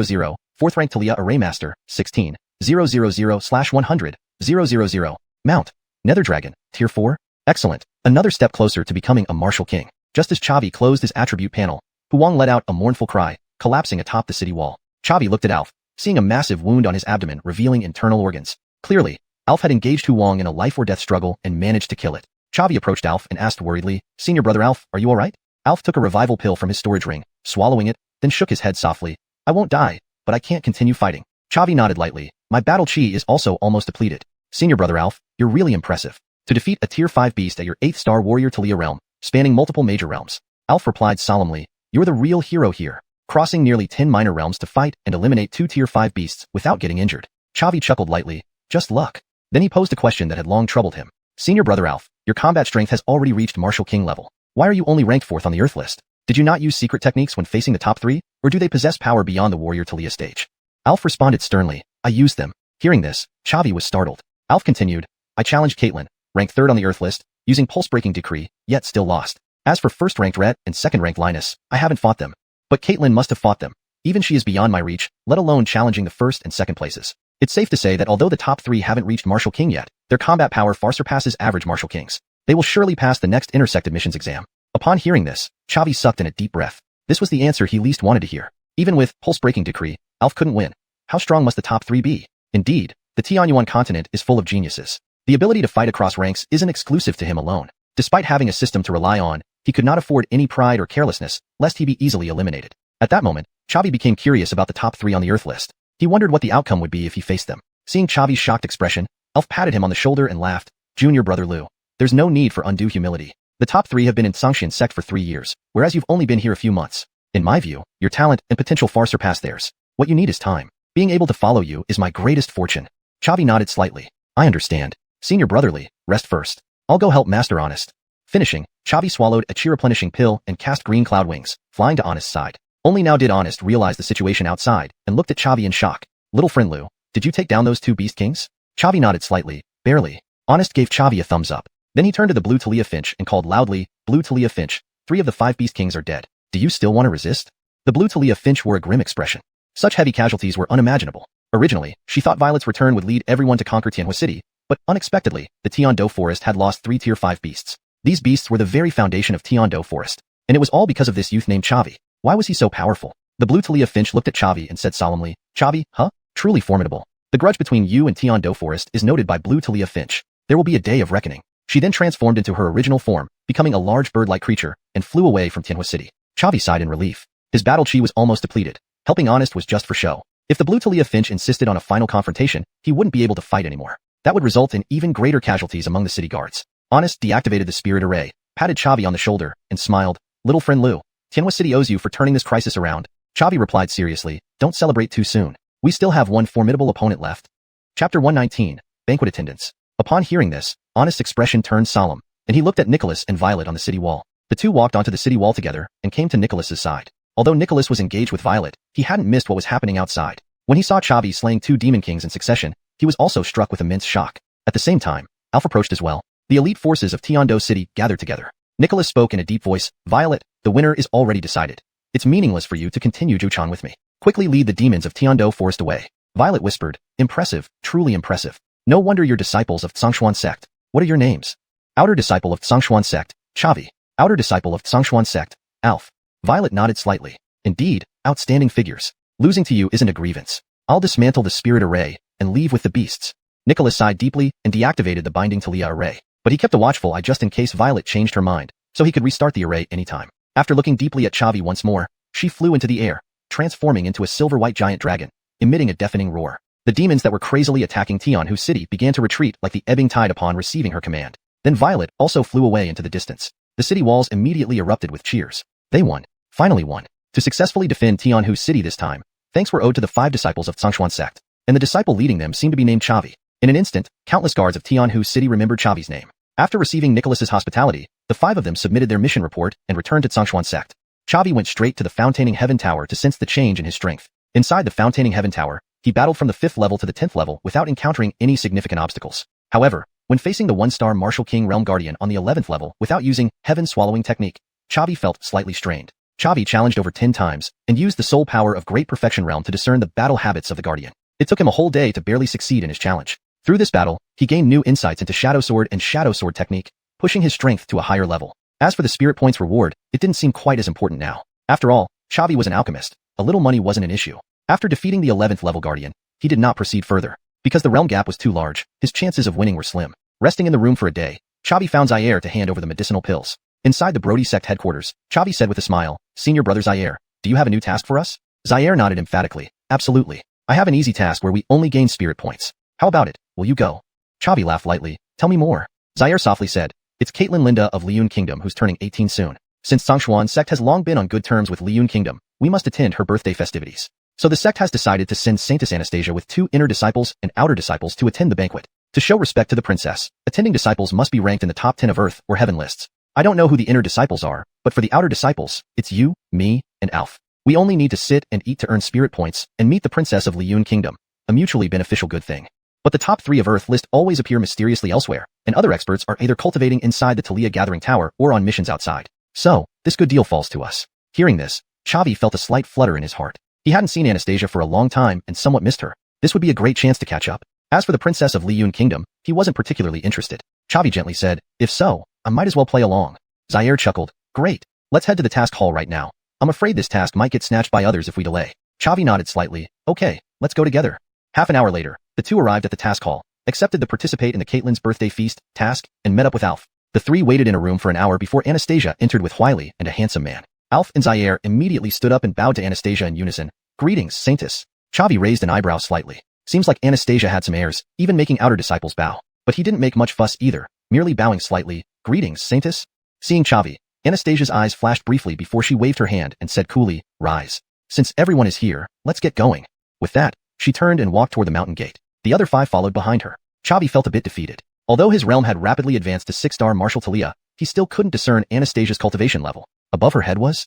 000, 4th Rank Talia Array Master, 16, 000/100, 000. Mount, Nether Dragon, Tier 4. Excellent. Another step closer to becoming a martial king. Just as Chavi closed his attribute panel, Huang let out a mournful cry, collapsing atop the city wall. Chavi looked at Alf, seeing a massive wound on his abdomen revealing internal organs. Clearly, Alf had engaged Huang in a life-or-death struggle and managed to kill it. Chavi approached Alf and asked worriedly, Senior Brother Alf, are you alright? Alf took a revival pill from his storage ring, swallowing it, then shook his head softly. I won't die, but I can't continue fighting. Chavi nodded lightly. My battle chi is also almost depleted. Senior Brother Alf, you're really impressive. To defeat a Tier 5 beast at your 8th star Warrior Talia realm, spanning multiple major realms. Alf replied solemnly, you're the real hero here, crossing nearly 10 minor realms to fight and eliminate 2 Tier 5 beasts without getting injured. Chavi chuckled lightly, Just luck. Then he posed a question that had long troubled him. Senior brother Alf, your combat strength has already reached Martial King level. Why are you only ranked 4th on the Earth list? Did you not use secret techniques when facing the top 3, or do they possess power beyond the warrior Talia stage? Alf responded sternly, I used them. Hearing this, Chavi was startled. Alf continued, I challenged Caitlyn, ranked 3rd on the Earth list, using pulse-breaking decree, yet still lost. As for 1st-ranked Rhett and 2nd-ranked Linus, I haven't fought them. But Caitlyn must have fought them. Even she is beyond my reach, let alone challenging the 1st and 2nd places. It's safe to say that although the top 3 haven't reached Martial King yet, their combat power far surpasses average Martial Kings. They will surely pass the next intersected missions exam. Upon hearing this, Chavi sucked in a deep breath. This was the answer he least wanted to hear. Even with pulse-breaking decree, Alf couldn't win. How strong must the top 3 be? Indeed, the Xuanhuan continent is full of geniuses. The ability to fight across ranks isn't exclusive to him alone. Despite having a system to rely on, he could not afford any pride or carelessness, lest he be easily eliminated. At that moment, Chavi became curious about the top 3 on the Earth list. He wondered what the outcome would be if he faced them. Seeing Chavi's shocked expression, Alf patted him on the shoulder and laughed. Junior brother Liu, there's no need for undue humility. The top 3 have been in Xianxia sect for 3 years, whereas you've only been here a few months. In my view, your talent and potential far surpass theirs. What you need is time. Being able to follow you is my greatest fortune. Chavi nodded slightly. I understand. Senior brotherly, rest first. I'll go help Master Honest. Finishing, Chavi swallowed a chi-replenishing pill and cast green cloud wings, flying to Honest's side. Only now did Honest realize the situation outside and looked at Chavi in shock. Little friend Liu, did you take down those 2 beast kings? Chavi nodded slightly, barely. Honest gave Chavi a thumbs up. Then he turned to the blue Talia Finch and called loudly, Blue Talia Finch, 3 of the 5 beast kings are dead. Do you still want to resist? The blue Talia Finch wore a grim expression. Such heavy casualties were unimaginable. Originally, she thought Violet's return would lead everyone to conquer Tianhua City, but unexpectedly, the Tiando Forest had lost 3 tier 5 beasts. These beasts were the very foundation of Tiando Forest, and it was all because of this youth named Chavi. Why was he so powerful? The blue Talia Finch looked at Chavi and said solemnly, Chavi, huh? Truly formidable. The grudge between you and Tiando Forest is noted by blue Talia Finch. There will be a day of reckoning. She then transformed into her original form, becoming a large bird-like creature, and flew away from Tianhua City. Chavi sighed in relief. His battle chi was almost depleted. Helping Honest was just for show. If the blue Talia Finch insisted on a final confrontation, he wouldn't be able to fight anymore. That would result in even greater casualties among the city guards. Honest deactivated the spirit array, patted Chavi on the shoulder, and smiled. Little friend Liu, Tianhua City owes you for turning this crisis around. Chavi replied seriously, don't celebrate too soon. We still have one formidable opponent left. Chapter 119, Banquet Attendance. Upon hearing this, Honest's expression turned solemn, and he looked at Nicholas and Violet on the city wall. The two walked onto the city wall together and came to Nicholas's side. Although Nicholas was engaged with Violet, he hadn't missed what was happening outside. When he saw Chavi slaying 2 demon kings in succession, he was also struck with immense shock. At the same time, Alf approached as well. The elite forces of Tiando City gathered together. Nicholas spoke in a deep voice, Violet, the winner is already decided. It's meaningless for you to continue Juchan with me. Quickly lead the demons of Tiando Forest away. Violet whispered, impressive, truly impressive. No wonder you're disciples of Xuanhuan sect. What are your names? Outer disciple of Xuanhuan sect, Chavi. Outer disciple of Xuanhuan sect, Alf. Violet nodded slightly. Indeed, outstanding figures. Losing to you isn't a grievance. I'll dismantle the spirit array and leave with the beasts. Nicholas sighed deeply and deactivated the binding Talia array. But he kept a watchful eye just in case Violet changed her mind, so he could restart the array anytime. After looking deeply at Chavi once more, she flew into the air, transforming into a silver-white giant dragon, emitting a deafening roar. The demons that were crazily attacking Tianhua City began to retreat like the ebbing tide upon receiving her command. Then Violet also flew away into the distance. The city walls immediately erupted with cheers. They won. Finally won. To successfully defend Tianhua City this time, thanks were owed to the 5 disciples of Xuanhuan sect, and the disciple leading them seemed to be named Chavi. In an instant, countless guards of Tianhua City remembered Chavi's name. After receiving Nicholas's hospitality, the 5 of them submitted their mission report and returned to Xuanhuan sect. Chavi went straight to the Fountaining Heaven Tower to sense the change in his strength. Inside the Fountaining Heaven Tower, he battled from the 5th level to the 10th level without encountering any significant obstacles. However, when facing the 1-star Martial King Realm Guardian on the 11th level without using Heaven Swallowing technique, Chavi felt slightly strained. Chavi challenged over 10 times and used the soul power of Great Perfection Realm to discern the battle habits of the Guardian. It took him a whole day to barely succeed in his challenge. Through this battle, he gained new insights into Shadow Sword and Shadow Sword technique, pushing his strength to a higher level. As for the Spirit Points reward, it didn't seem quite as important now. After all, Chavi was an alchemist. A little money wasn't an issue. After defeating the 11th level Guardian, he did not proceed further. Because the realm gap was too large, his chances of winning were slim. Resting in the room for a day, Chavi found Zaire to hand over the medicinal pills. Inside the Brody sect headquarters, Chavi said with a smile, Senior brother Zaire, do you have a new task for us? Zaire nodded emphatically, absolutely. I have an easy task where we only gain spirit points. How about it? Will you go? Chavi laughed lightly. Tell me more. Zaire softly said, it's Caitlyn Linda of Liyun Kingdom who's turning 18 soon. Since Xuanhuan sect has long been on good terms with Liyun Kingdom, we must attend her birthday festivities. So the sect has decided to send Saintess Anastasia with 2 inner disciples and outer disciples to attend the banquet. To show respect to the princess, attending disciples must be ranked in the top 10 of Earth or Heaven lists. I don't know who the inner disciples are, but for the outer disciples, it's you, me, and Alf. We only need to sit and eat to earn spirit points and meet the princess of Liyun Kingdom, a mutually beneficial good thing. But the top 3 of Earth list always appear mysteriously elsewhere, and other experts are either cultivating inside the Talia Gathering Tower or on missions outside. So, this good deal falls to us. Hearing this, Chavi felt a slight flutter in his heart. He hadn't seen Anastasia for a long time and somewhat missed her. This would be a great chance to catch up. As for the princess of Liyun Kingdom, he wasn't particularly interested. Chavi gently said, if so, I might as well play along. Zaire chuckled, great. Let's head to the task hall right now. I'm afraid this task might get snatched by others if we delay. Chavi nodded slightly, okay, let's go together. Half an hour later, the 2 arrived at the task hall, accepted the participate in the Caitlin's birthday feast task, and met up with Alf. The 3 waited in a room for an hour before Anastasia entered with Huili and a handsome man. Alf and Zaire immediately stood up and bowed to Anastasia in unison. Greetings, Saintess. Chavi raised an eyebrow slightly. Seems like Anastasia had some airs, even making outer disciples bow. But he didn't make much fuss either, merely bowing slightly. Greetings, Saintess. Seeing Chavi, Anastasia's eyes flashed briefly before she waved her hand and said coolly, rise. Since everyone is here, let's get going. With that, she turned and walked toward the mountain gate. The other 5 followed behind her. Chavi felt a bit defeated. Although his realm had rapidly advanced to 6-star martial Talia, he still couldn't discern Anastasia's cultivation level. Above her head was?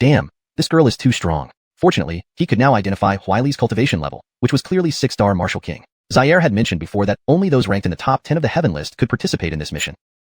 Damn, this girl is too strong. Fortunately, he could now identify Huili's cultivation level, which was clearly 6-star martial king. Zaire had mentioned before that only those ranked in the top 10 of the heaven list could participate in this mission.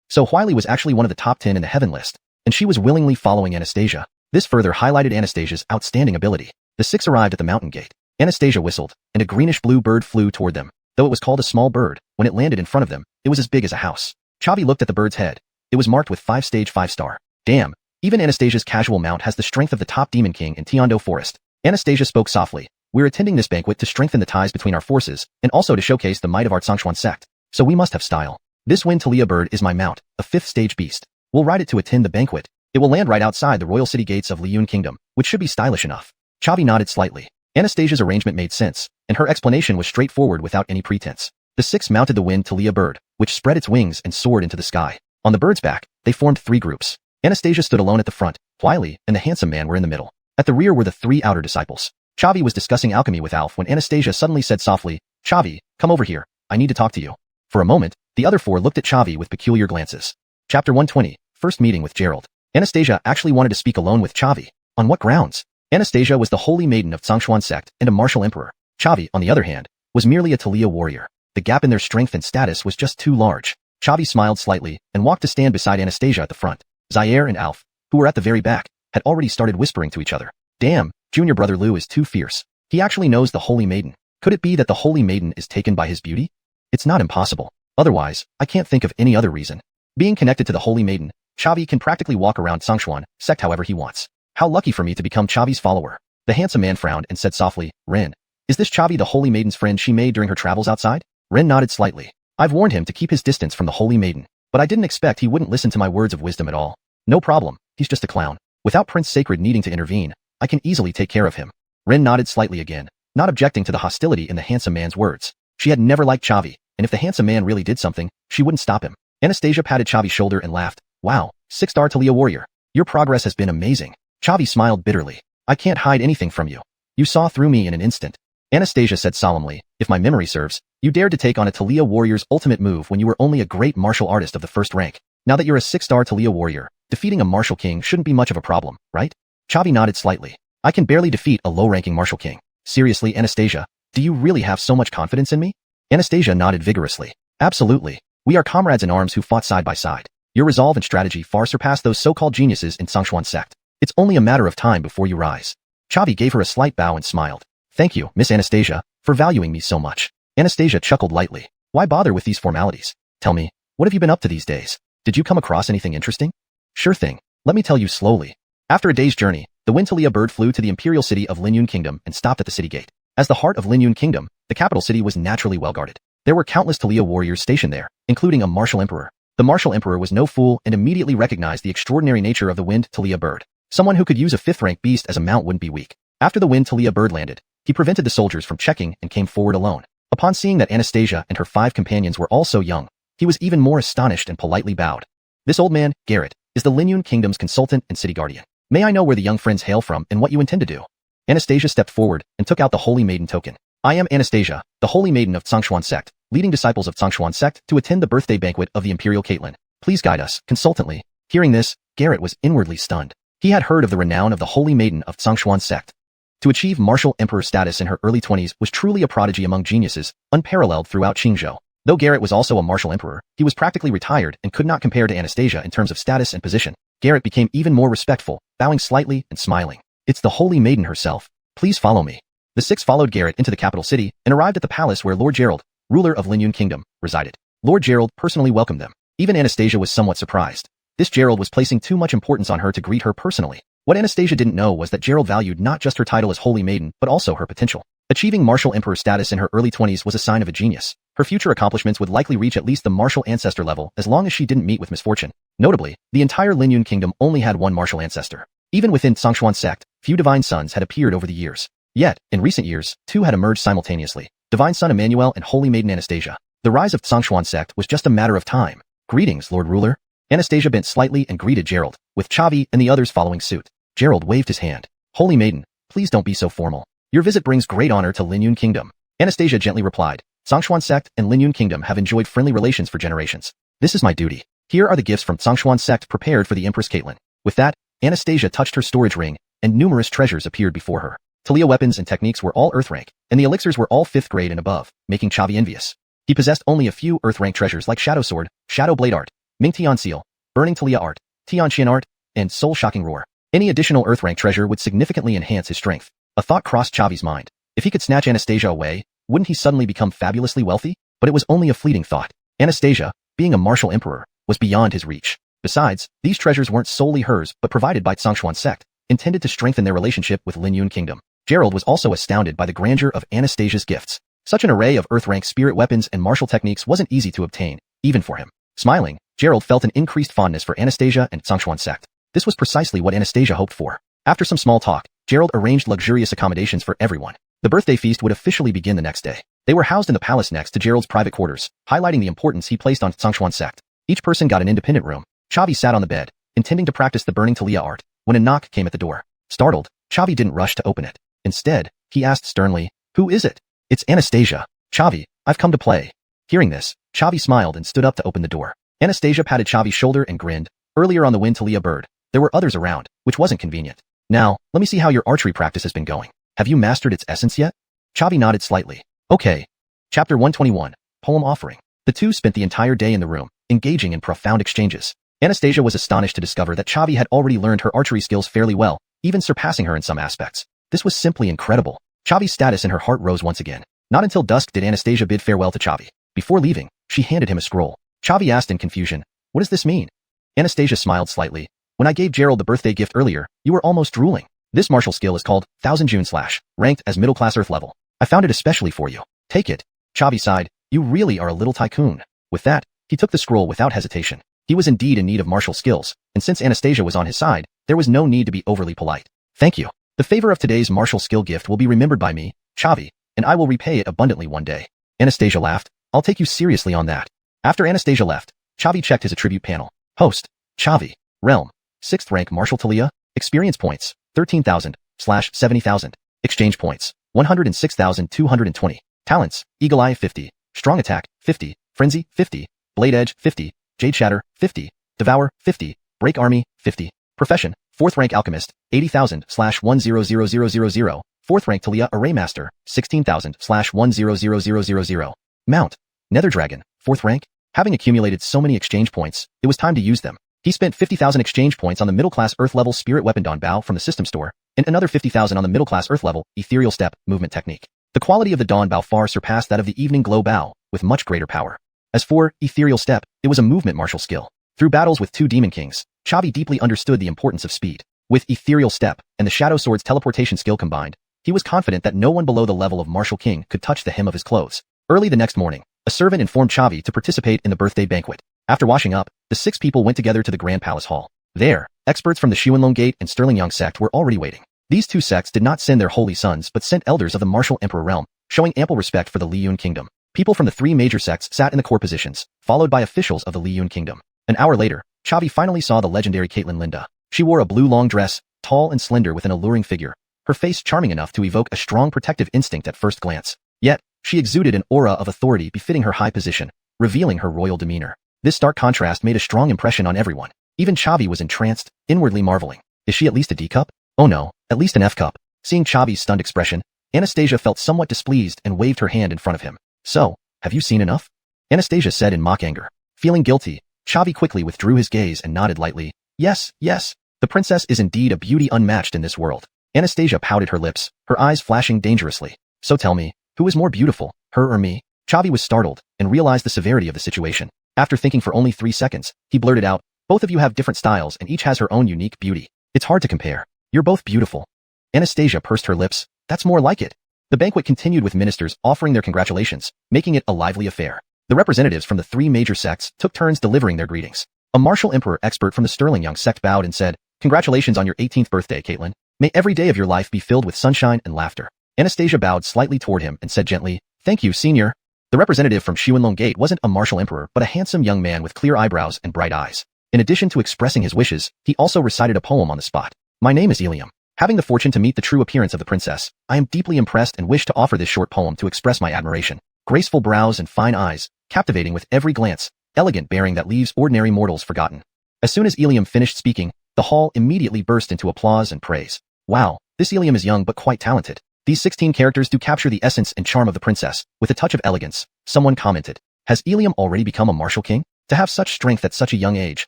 So Huili was actually one of the top 10 in the heaven list, and she was willingly following Anastasia. This further highlighted Anastasia's outstanding ability. The 6 arrived at the mountain gate. Anastasia whistled, and a greenish-blue bird flew toward them. Though it was called a small bird, when it landed in front of them, it was as big as a house. Chavi looked at the bird's head. It was marked with 5-stage 5-star. Damn, even Anastasia's casual mount has the strength of the top demon king in Tiando Forest. Anastasia spoke softly. We're attending this banquet to strengthen the ties between our forces, and also to showcase the might of our Xuanhuan sect. So we must have style. This wind Talia bird is my mount, a 5th-stage beast. We'll ride it to attend the banquet. It will land right outside the royal city gates of Liyun Kingdom, which should be stylish enough. Chavi nodded slightly. Anastasia's arrangement made sense, and her explanation was straightforward without any pretense. The 6 mounted the wind Talia bird, which spread its wings and soared into the sky. On the bird's back, they formed 3 groups. Anastasia stood alone at the front, Huili and the handsome man were in the middle. At the rear were the 3 outer disciples. Chavi was discussing alchemy with Alf when Anastasia suddenly said softly, Chavi, come over here, I need to talk to you. For a moment, the other 4 looked at Chavi with peculiar glances. Chapter 120, First Meeting with Gerald. Anastasia actually wanted to speak alone with Chavi. On what grounds? Anastasia was the holy maiden of Xuanhuan sect and a martial emperor. Chavi, on the other hand, was merely a Talia warrior. The gap in their strength and status was just too large. Chavi smiled slightly and walked to stand beside Anastasia at the front. Zaire and Alf, who were at the very back, had already started whispering to each other. Damn, junior brother Lou is too fierce. He actually knows the holy maiden. Could it be that the holy maiden is taken by his beauty? It's not impossible. Otherwise, I can't think of any other reason. Being connected to the holy maiden, Chavi can practically walk around Xuanhuan sect however he wants. How lucky for me to become Chavi's follower. The handsome man frowned and said softly, Ren, is this Chavi the holy maiden's friend she made during her travels outside? Ren nodded slightly. I've warned him to keep his distance from the holy maiden, but I didn't expect he wouldn't listen to my words of wisdom at all. No problem, he's just a clown. Without Prince Sacred needing to intervene, I can easily take care of him. Ren nodded slightly again, not objecting to the hostility in the handsome man's words. She had never liked Chavi, and if the handsome man really did something, she wouldn't stop him. Anastasia patted Chavi's shoulder and laughed. Wow, 6-star Talia warrior. Your progress has been amazing. Chavi smiled bitterly. I can't hide anything from you. You saw through me in an instant. Anastasia said solemnly, if my memory serves, you dared to take on a Talia warrior's ultimate move when you were only a great martial artist of the 1st rank. Now that you're a 6-star Talia warrior, defeating a martial king shouldn't be much of a problem, right? Chavi nodded slightly. I can barely defeat a low-ranking martial king. Seriously, Anastasia, do you really have so much confidence in me? Anastasia nodded vigorously. Absolutely. We are comrades in arms who fought side by side. Your resolve and strategy far surpass those so-called geniuses in Xuanhuan sect. It's only a matter of time before you rise. Chavi gave her a slight bow and smiled. Thank you, Miss Anastasia, for valuing me so much. Anastasia chuckled lightly. Why bother with these formalities? Tell me, what have you been up to these days? Did you come across anything interesting? Sure thing. Let me tell you slowly. After a day's journey, the wind Talia bird flew to the imperial city of Liyun Kingdom and stopped at the city gate. As the heart of Liyun Kingdom, the capital city was naturally well guarded. There were countless Talia warriors stationed there, including a martial emperor. The martial emperor was no fool and immediately recognized the extraordinary nature of the wind Talia bird. Someone who could use a 5th-rank beast as a mount wouldn't be weak. After the wind Talia bird landed, he prevented the soldiers from checking and came forward alone. Upon seeing that Anastasia and her 5 companions were all so young, he was even more astonished and politely bowed. This old man, Garrett, is the Liyun Kingdom's consultant and city guardian. May I know where the young friends hail from and what you intend to do? Anastasia stepped forward and took out the Holy Maiden token. I am Anastasia, the Holy Maiden of Xuanhuan sect, leading disciples of Xuanhuan sect to attend the birthday banquet of the Imperial Caitlin. Please guide us, consultantly. Hearing this, Garrett was inwardly stunned. He had heard of the renown of the Holy Maiden of Xuanhuan sect. To achieve martial emperor status in her early 20s was truly a prodigy among geniuses, unparalleled throughout Qingzhou. Though Garrett was also a martial emperor, he was practically retired and could not compare to Anastasia in terms of status and position. Garrett became even more respectful, bowing slightly and smiling. It's the Holy Maiden herself. Please follow me. The six followed Garrett into the capital city and arrived at the palace where Lord Gerald, ruler of Linyun Kingdom, resided. Lord Gerald personally welcomed them. Even Anastasia was somewhat surprised. This Gerald was placing too much importance on her to greet her personally. What Anastasia didn't know was that Gerald valued not just her title as Holy Maiden, but also her potential. Achieving martial emperor status in her early 20s was a sign of a genius. Her future accomplishments would likely reach at least the martial ancestor level as long as she didn't meet with misfortune. Notably, the entire Linyun Kingdom only had one martial ancestor. Even within Xuanhuan sect, few divine sons had appeared over the years. Yet, in recent years, two had emerged simultaneously, Divine Son Emmanuel and Holy Maiden Anastasia. The rise of Xuanhuan sect was just a matter of time. Greetings, Lord Ruler. Anastasia bent slightly and greeted Gerald, with Chavi and the others following suit. Gerald waved his hand. Holy Maiden, please don't be so formal. Your visit brings great honor to Linyun Kingdom. Anastasia gently replied. Xuanhuan sect and Linyun Kingdom have enjoyed friendly relations for generations. This is my duty. Here are the gifts from Xuanhuan sect prepared for the Empress Caitlin. With that, Anastasia touched her storage ring, and numerous treasures appeared before her. Talia weapons and techniques were all Earth rank, and the elixirs were all 5th grade and above, making Chavi envious. He possessed only a few Earth rank treasures like Shadow Sword, Shadow Blade Art, Ming Tian Seal, Burning Talia Art, Tianxian Art, and Soul Shocking Roar. Any additional Earth rank treasure would significantly enhance his strength. A thought crossed Chavi's mind. If he could snatch Anastasia away, wouldn't he suddenly become fabulously wealthy? But it was only a fleeting thought. Anastasia, being a martial emperor, was beyond his reach. Besides, these treasures weren't solely hers but provided by Xuanhuan sect, intended to strengthen their relationship with Linyun Kingdom. Gerald was also astounded by the grandeur of Anastasia's gifts. Such an array of Earth-rank spirit weapons and martial techniques wasn't easy to obtain, even for him. Smiling, Gerald felt an increased fondness for Anastasia and Xuanhuan sect. This was precisely what Anastasia hoped for. After some small talk, Gerald arranged luxurious accommodations for everyone. The birthday feast would officially begin the next day. They were housed in the palace next to Gerald's private quarters, highlighting the importance he placed on Xuanhuan sect. Each person got an independent room. Chavi sat on the bed, intending to practice the Burning Talia art, when a knock came at the door. Startled, Chavi didn't rush to open it. Instead, he asked sternly, "Who is it?" "It's Anastasia." "Chavi, I've come to play." Hearing this, Chavi smiled and stood up to open the door. Anastasia patted Chavi's shoulder and grinned. Earlier on the wind Talia bird, there were others around, which wasn't convenient. "Now, let me see how your archery practice has been going. Have you mastered its essence yet?" Chavi nodded slightly. "Okay." Chapter 121, Poem Offering. The two spent the entire day in the room, engaging in profound exchanges. Anastasia was astonished to discover that Chavi had already learned her archery skills fairly well, even surpassing her in some aspects. This was simply incredible. Chavi's status in her heart rose once again. Not until dusk did Anastasia bid farewell to Chavi. Before leaving, she handed him a scroll. Chavi asked in confusion, "What does this mean?" Anastasia smiled slightly. "When I gave Gerald the birthday gift earlier, you were almost drooling. This martial skill is called Thousand June Slash, ranked as middle class Earth level. I found it especially for you. Take it." Chavi sighed. "You really are a little tycoon." With that, he took the scroll without hesitation. He was indeed in need of martial skills, and since Anastasia was on his side, there was no need to be overly polite. "Thank you. The favor of today's martial skill gift will be remembered by me, Chavi, and I will repay it abundantly one day." Anastasia laughed. "I'll take you seriously on that." After Anastasia left, Chavi checked his attribute panel. Host, Chavi. Realm, 6th rank Martial Talia. Experience points, 13,000/70,000. Exchange points, 106,220. Talents, Eagle Eye 50, Strong Attack 50, Frenzy 50, Blade Edge 50, Jade Shatter 50, Devour 50, Break Army 50. Profession, 4th rank Alchemist, 80,000/100000. 4th rank Talia Array Master, 16,000/100000. Mount, Nether Dragon, 4th rank. Having accumulated so many exchange points, it was time to use them. He spent 50,000 exchange points on the middle-class Earth-level Spirit Weapon Donghua from the system store, and another 50,000 on the middle-class Earth-level Ethereal Step movement technique. The quality of the Donghua far surpassed that of the Evening Glow Bow, with much greater power. As for Ethereal Step, it was a movement martial skill. Through battles with two Demon Kings, Chavi deeply understood the importance of speed. With Ethereal Step and the Shadow Sword's teleportation skill combined, he was confident that no one below the level of Martial King could touch the hem of his clothes. Early the next morning, a servant informed Chavi to participate in the birthday banquet. After washing up, the 6 people went together to the Grand Palace Hall. There, experts from the Xuanhuan Gate and Sterlingyang sect were already waiting. These two sects did not send their holy sons but sent elders of the martial emperor realm, showing ample respect for the Liyun Kingdom. People from the 3 major sects sat in the core positions, followed by officials of the Liyun Kingdom. An hour later, Chavi finally saw the legendary Caitlin Linda. She wore a blue long dress, tall and slender with an alluring figure. her face charming enough to evoke a strong protective instinct at first glance. Yet, she exuded an aura of authority befitting her high position, revealing her royal demeanor. This stark contrast made a strong impression on everyone. Even Chavi was entranced, inwardly marveling. Is she at least a D cup? Oh no, at least an F cup. Seeing Chavi's stunned expression, Anastasia felt somewhat displeased and waved her hand in front of him. So, have you seen enough? Anastasia said in mock anger. Feeling guilty, Chavi quickly withdrew his gaze and nodded lightly. Yes, yes. The princess is indeed a beauty unmatched in this world. Anastasia pouted her lips, her eyes flashing dangerously. So tell me, who is more beautiful, her or me? Chavi was startled and realized the severity of the situation. After thinking for only 3 seconds, he blurted out, both of you have different styles and each has her own unique beauty. It's hard to compare. You're both beautiful. Anastasia pursed her lips. That's more like it. The banquet continued with ministers offering their congratulations, making it a lively affair. The representatives from the 3 major sects took turns delivering their greetings. A martial emperor expert from the Sterling Young sect bowed and said, Congratulations on your 18th birthday, Caitlin. May every day of your life be filled with sunshine and laughter. Anastasia bowed slightly toward him and said gently, Thank you, senior. The representative from Xuanhuan Gate wasn't a martial emperor but a handsome young man with clear eyebrows and bright eyes. In addition to expressing his wishes, he also recited a poem on the spot. My name is Ilium. Having the fortune to meet the true appearance of the princess, I am deeply impressed and wish to offer this short poem to express my admiration. Graceful brows and fine eyes, captivating with every glance, elegant bearing that leaves ordinary mortals forgotten. As soon as Ilium finished speaking, the hall immediately burst into applause and praise. Wow, this Ilium is young but quite talented. These 16 characters do capture the essence and charm of the princess, with a touch of elegance, someone commented. Has Ilium already become a martial king? To have such strength at such a young age,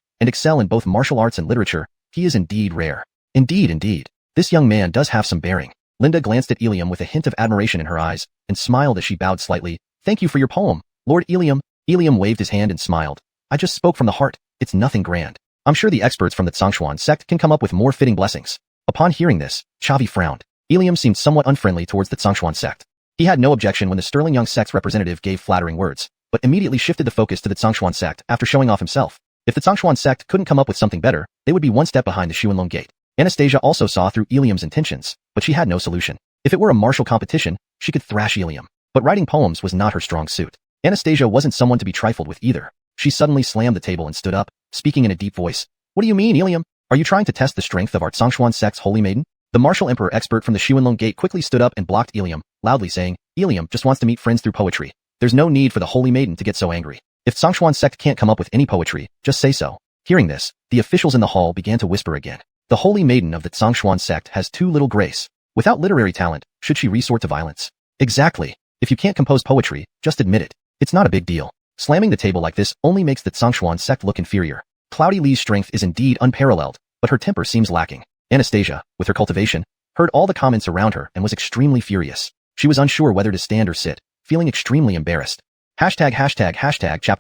and excel in both martial arts and literature, he is indeed rare. Indeed. This young man does have some bearing. Linda glanced at Ilium with a hint of admiration in her eyes, and smiled as she bowed slightly. Thank you for your poem, Lord Ilium. Ilium waved his hand and smiled. I just spoke from the heart, it's nothing grand. I'm sure the experts from the Xuanhuan sect can come up with more fitting blessings. Upon hearing this, Chavi frowned. Ilium seemed somewhat unfriendly towards the Xuanhuan sect. He had no objection when the Sterling Young sect's representative gave flattering words, but immediately shifted the focus to the Xuanhuan sect after showing off himself. If the Xuanhuan sect couldn't come up with something better, they would be one step behind the Xuanhuan Gate. Anastasia also saw through Ilium's intentions, but she had no solution. If it were a martial competition, she could thrash Ilium. But writing poems was not her strong suit. Anastasia wasn't someone to be trifled with either. She suddenly slammed the table and stood up, speaking in a deep voice. What do you mean, Ilium? Are you trying to test the strength of our Xuanhuan sect's holy maiden? The martial emperor expert from the Xuanhuan Gate quickly stood up and blocked Ilium, loudly saying, Ilium just wants to meet friends through poetry. There's no need for the holy maiden to get so angry. If Xuanhuan sect can't come up with any poetry, just say so. Hearing this, the officials in the hall began to whisper again. The holy maiden of the Xuanhuan sect has too little grace. Without literary talent, should she resort to violence? Exactly. If you can't compose poetry, just admit it. It's not a big deal. Slamming the table like this only makes the Xuanhuan sect look inferior. Cloudy Lee's strength is indeed unparalleled, but her temper seems lacking. Anastasia, with her cultivation, heard all the comments around her and was extremely furious. She was unsure whether to stand or sit, feeling extremely embarrassed. Chapter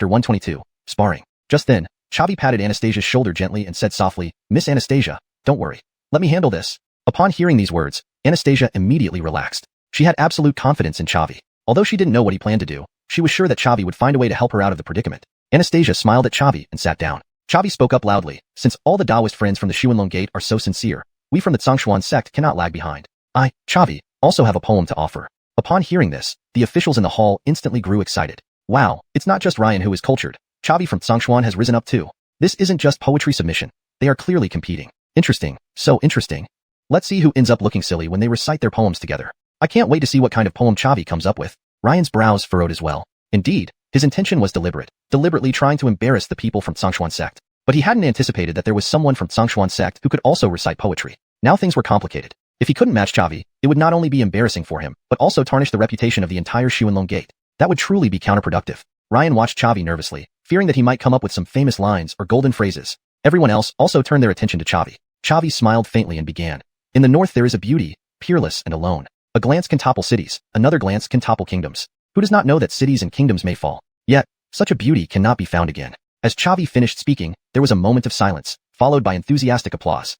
122, Sparring. Just then, Chavi patted Anastasia's shoulder gently and said softly, Miss Anastasia, don't worry. Let me handle this. Upon hearing these words, Anastasia immediately relaxed. She had absolute confidence in Chavi. Although she didn't know what he planned to do, she was sure that Chavi would find a way to help her out of the predicament. Anastasia smiled at Chavi and sat down. Chavi spoke up loudly, since all the Taoist friends from the Xuanhuan Gate are so sincere, we from the Xuanhuan sect cannot lag behind. I, Chavi, also have a poem to offer. Upon hearing this, the officials in the hall instantly grew excited. Wow, it's not just Ryan who is cultured. Chavi from Xuanhuan has risen up too. This isn't just poetry submission. They are clearly competing. Interesting, so interesting. Let's see who ends up looking silly when they recite their poems together. I can't wait to see what kind of poem Chavi comes up with. Ryan's brows furrowed as well. Indeed, his intention was deliberately trying to embarrass the people from Xuanhuan sect. But he hadn't anticipated that there was someone from Xuanhuan sect who could also recite poetry. Now things were complicated. If he couldn't match Chavi, it would not only be embarrassing for him, but also tarnish the reputation of the entire Xuanhuan Gate. That would truly be counterproductive. Ryan watched Chavi nervously, fearing that he might come up with some famous lines or golden phrases. Everyone else also turned their attention to Chavi. Chavi smiled faintly and began. In the north there is a beauty, peerless and alone. A glance can topple cities, another glance can topple kingdoms. Who does not know that cities and kingdoms may fall? Yet, such a beauty cannot be found again. As Chavi finished speaking, there was a moment of silence, followed by enthusiastic applause.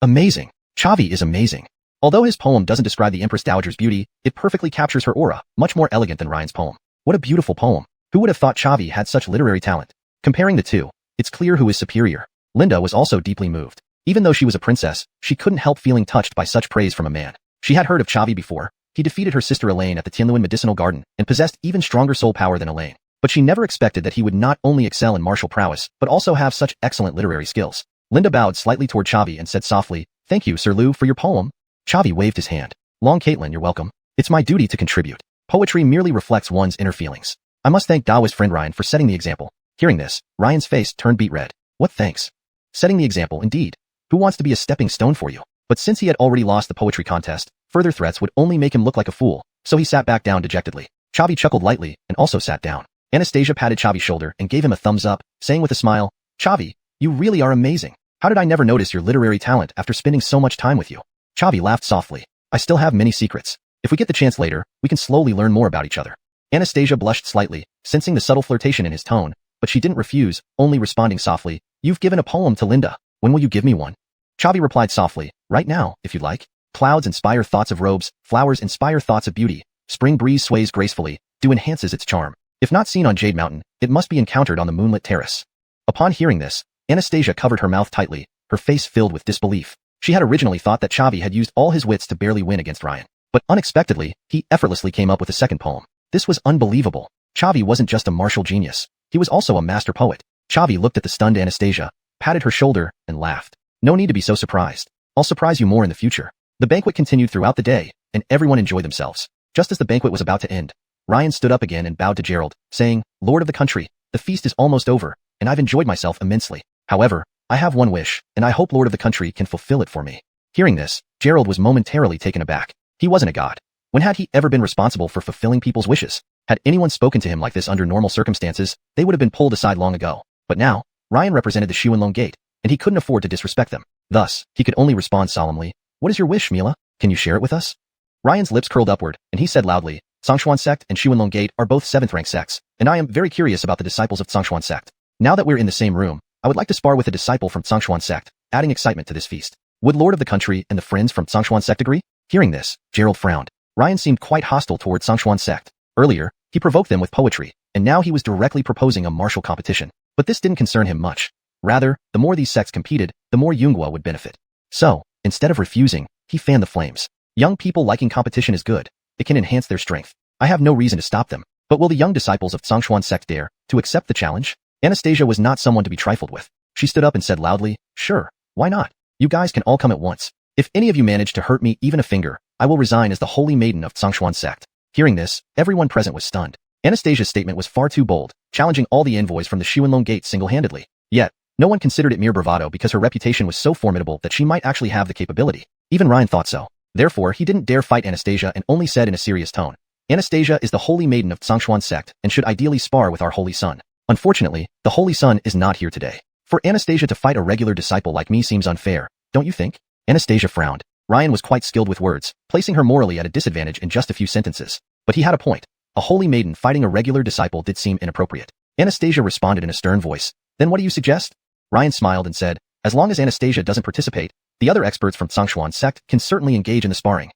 Amazing. Chavi is amazing. Although his poem doesn't describe the Empress Dowager's beauty, it perfectly captures her aura, much more elegant than Ryan's poem. What a beautiful poem. Who would have thought Chavi had such literary talent? Comparing the two, it's clear who is superior. Linda was also deeply moved. Even though she was a princess, she couldn't help feeling touched by such praise from a man. She had heard of Chavi before. He defeated her sister Elaine at the Tianluan Medicinal Garden and possessed even stronger soul power than Elaine. But she never expected that he would not only excel in martial prowess, but also have such excellent literary skills. Linda bowed slightly toward Chavi and said softly, Thank you, Sir Lu, for your poem. Chavi waved his hand. Long Caitlin, you're welcome. It's my duty to contribute. Poetry merely reflects one's inner feelings. I must thank Daoist friend Ryan for setting the example. Hearing this, Ryan's face turned beet red. What thanks? Setting the example, indeed. Who wants to be a stepping stone for you? But since he had already lost the poetry contest, further threats would only make him look like a fool, so he sat back down dejectedly. Chavi chuckled lightly and also sat down. Anastasia patted Chavi's shoulder and gave him a thumbs up, saying with a smile, Chavi, you really are amazing. How did I never notice your literary talent after spending so much time with you? Chavi laughed softly. I still have many secrets. If we get the chance later, we can slowly learn more about each other. Anastasia blushed slightly, sensing the subtle flirtation in his tone, but she didn't refuse, only responding softly, You've given a poem to Linda. When will you give me one? Chavi replied softly, Right now, if you'd like. Clouds inspire thoughts of robes, flowers inspire thoughts of beauty, spring breeze sways gracefully, dew enhances its charm. If not seen on Jade Mountain, it must be encountered on the moonlit terrace. Upon hearing this, Anastasia covered her mouth tightly, her face filled with disbelief. She had originally thought that Chavi had used all his wits to barely win against Ryan. But unexpectedly, he effortlessly came up with a second poem. This was unbelievable. Chavi wasn't just a martial genius. He was also a master poet. Chavi looked at the stunned Anastasia, patted her shoulder, and laughed. No need to be so surprised. I'll surprise you more in the future. The banquet continued throughout the day, and everyone enjoyed themselves. Just as the banquet was about to end, Ryan stood up again and bowed to Gerald, saying, Lord of the country, the feast is almost over, and I've enjoyed myself immensely. However, I have one wish, and I hope Lord of the country can fulfill it for me. Hearing this, Gerald was momentarily taken aback. He wasn't a god. When had he ever been responsible for fulfilling people's wishes? Had anyone spoken to him like this under normal circumstances, they would have been pulled aside long ago. But now, Ryan represented the xuanhuan gate, and he couldn't afford to disrespect them. Thus, he could only respond solemnly, What is your wish, Mila? Can you share it with us? Ryan's lips curled upward, and he said loudly, Xianxia sect and xuanhuan gate are both 7th rank sects, and I am very curious about the disciples of Xianxia sect. Now that we're in the same room, I would like to spar with a disciple from Xianxia sect, adding excitement to this feast. Would Lord of the country and the friends from Xianxia sect agree? Hearing this, Gerald frowned. Ryan seemed quite hostile toward Xianxia sect. Earlier, he provoked them with poetry, and now he was directly proposing a martial competition. But this didn't concern him much. Rather, the more these sects competed, the more donghua would benefit. So, instead of refusing, he fanned the flames. Young people liking competition is good. It can enhance their strength. I have no reason to stop them. But will the young disciples of Xianxia sect dare to accept the challenge? Anastasia was not someone to be trifled with. She stood up and said loudly, Sure, why not? You guys can all come at once. If any of you manage to hurt me even a finger, I will resign as the holy maiden of Xianxia sect. Hearing this, everyone present was stunned. Anastasia's statement was far too bold, challenging all the envoys from the xuanhuan gate single-handedly. Yet, no one considered it mere bravado because her reputation was so formidable that she might actually have the capability. Even Ryan thought so. Therefore, he didn't dare fight Anastasia and only said in a serious tone, Anastasia is the holy maiden of Xianxia sect and should ideally spar with our holy son. Unfortunately, the holy son is not here today. For Anastasia to fight a regular disciple like me seems unfair, don't you think? Anastasia frowned. Ryan was quite skilled with words, placing her morally at a disadvantage in just a few sentences. But he had a point. A holy maiden fighting a regular disciple did seem inappropriate. Anastasia responded in a stern voice. Then what do you suggest? Ryan smiled and said, As long as Anastasia doesn't participate, the other experts from Xianxia sect can certainly engage in the sparring.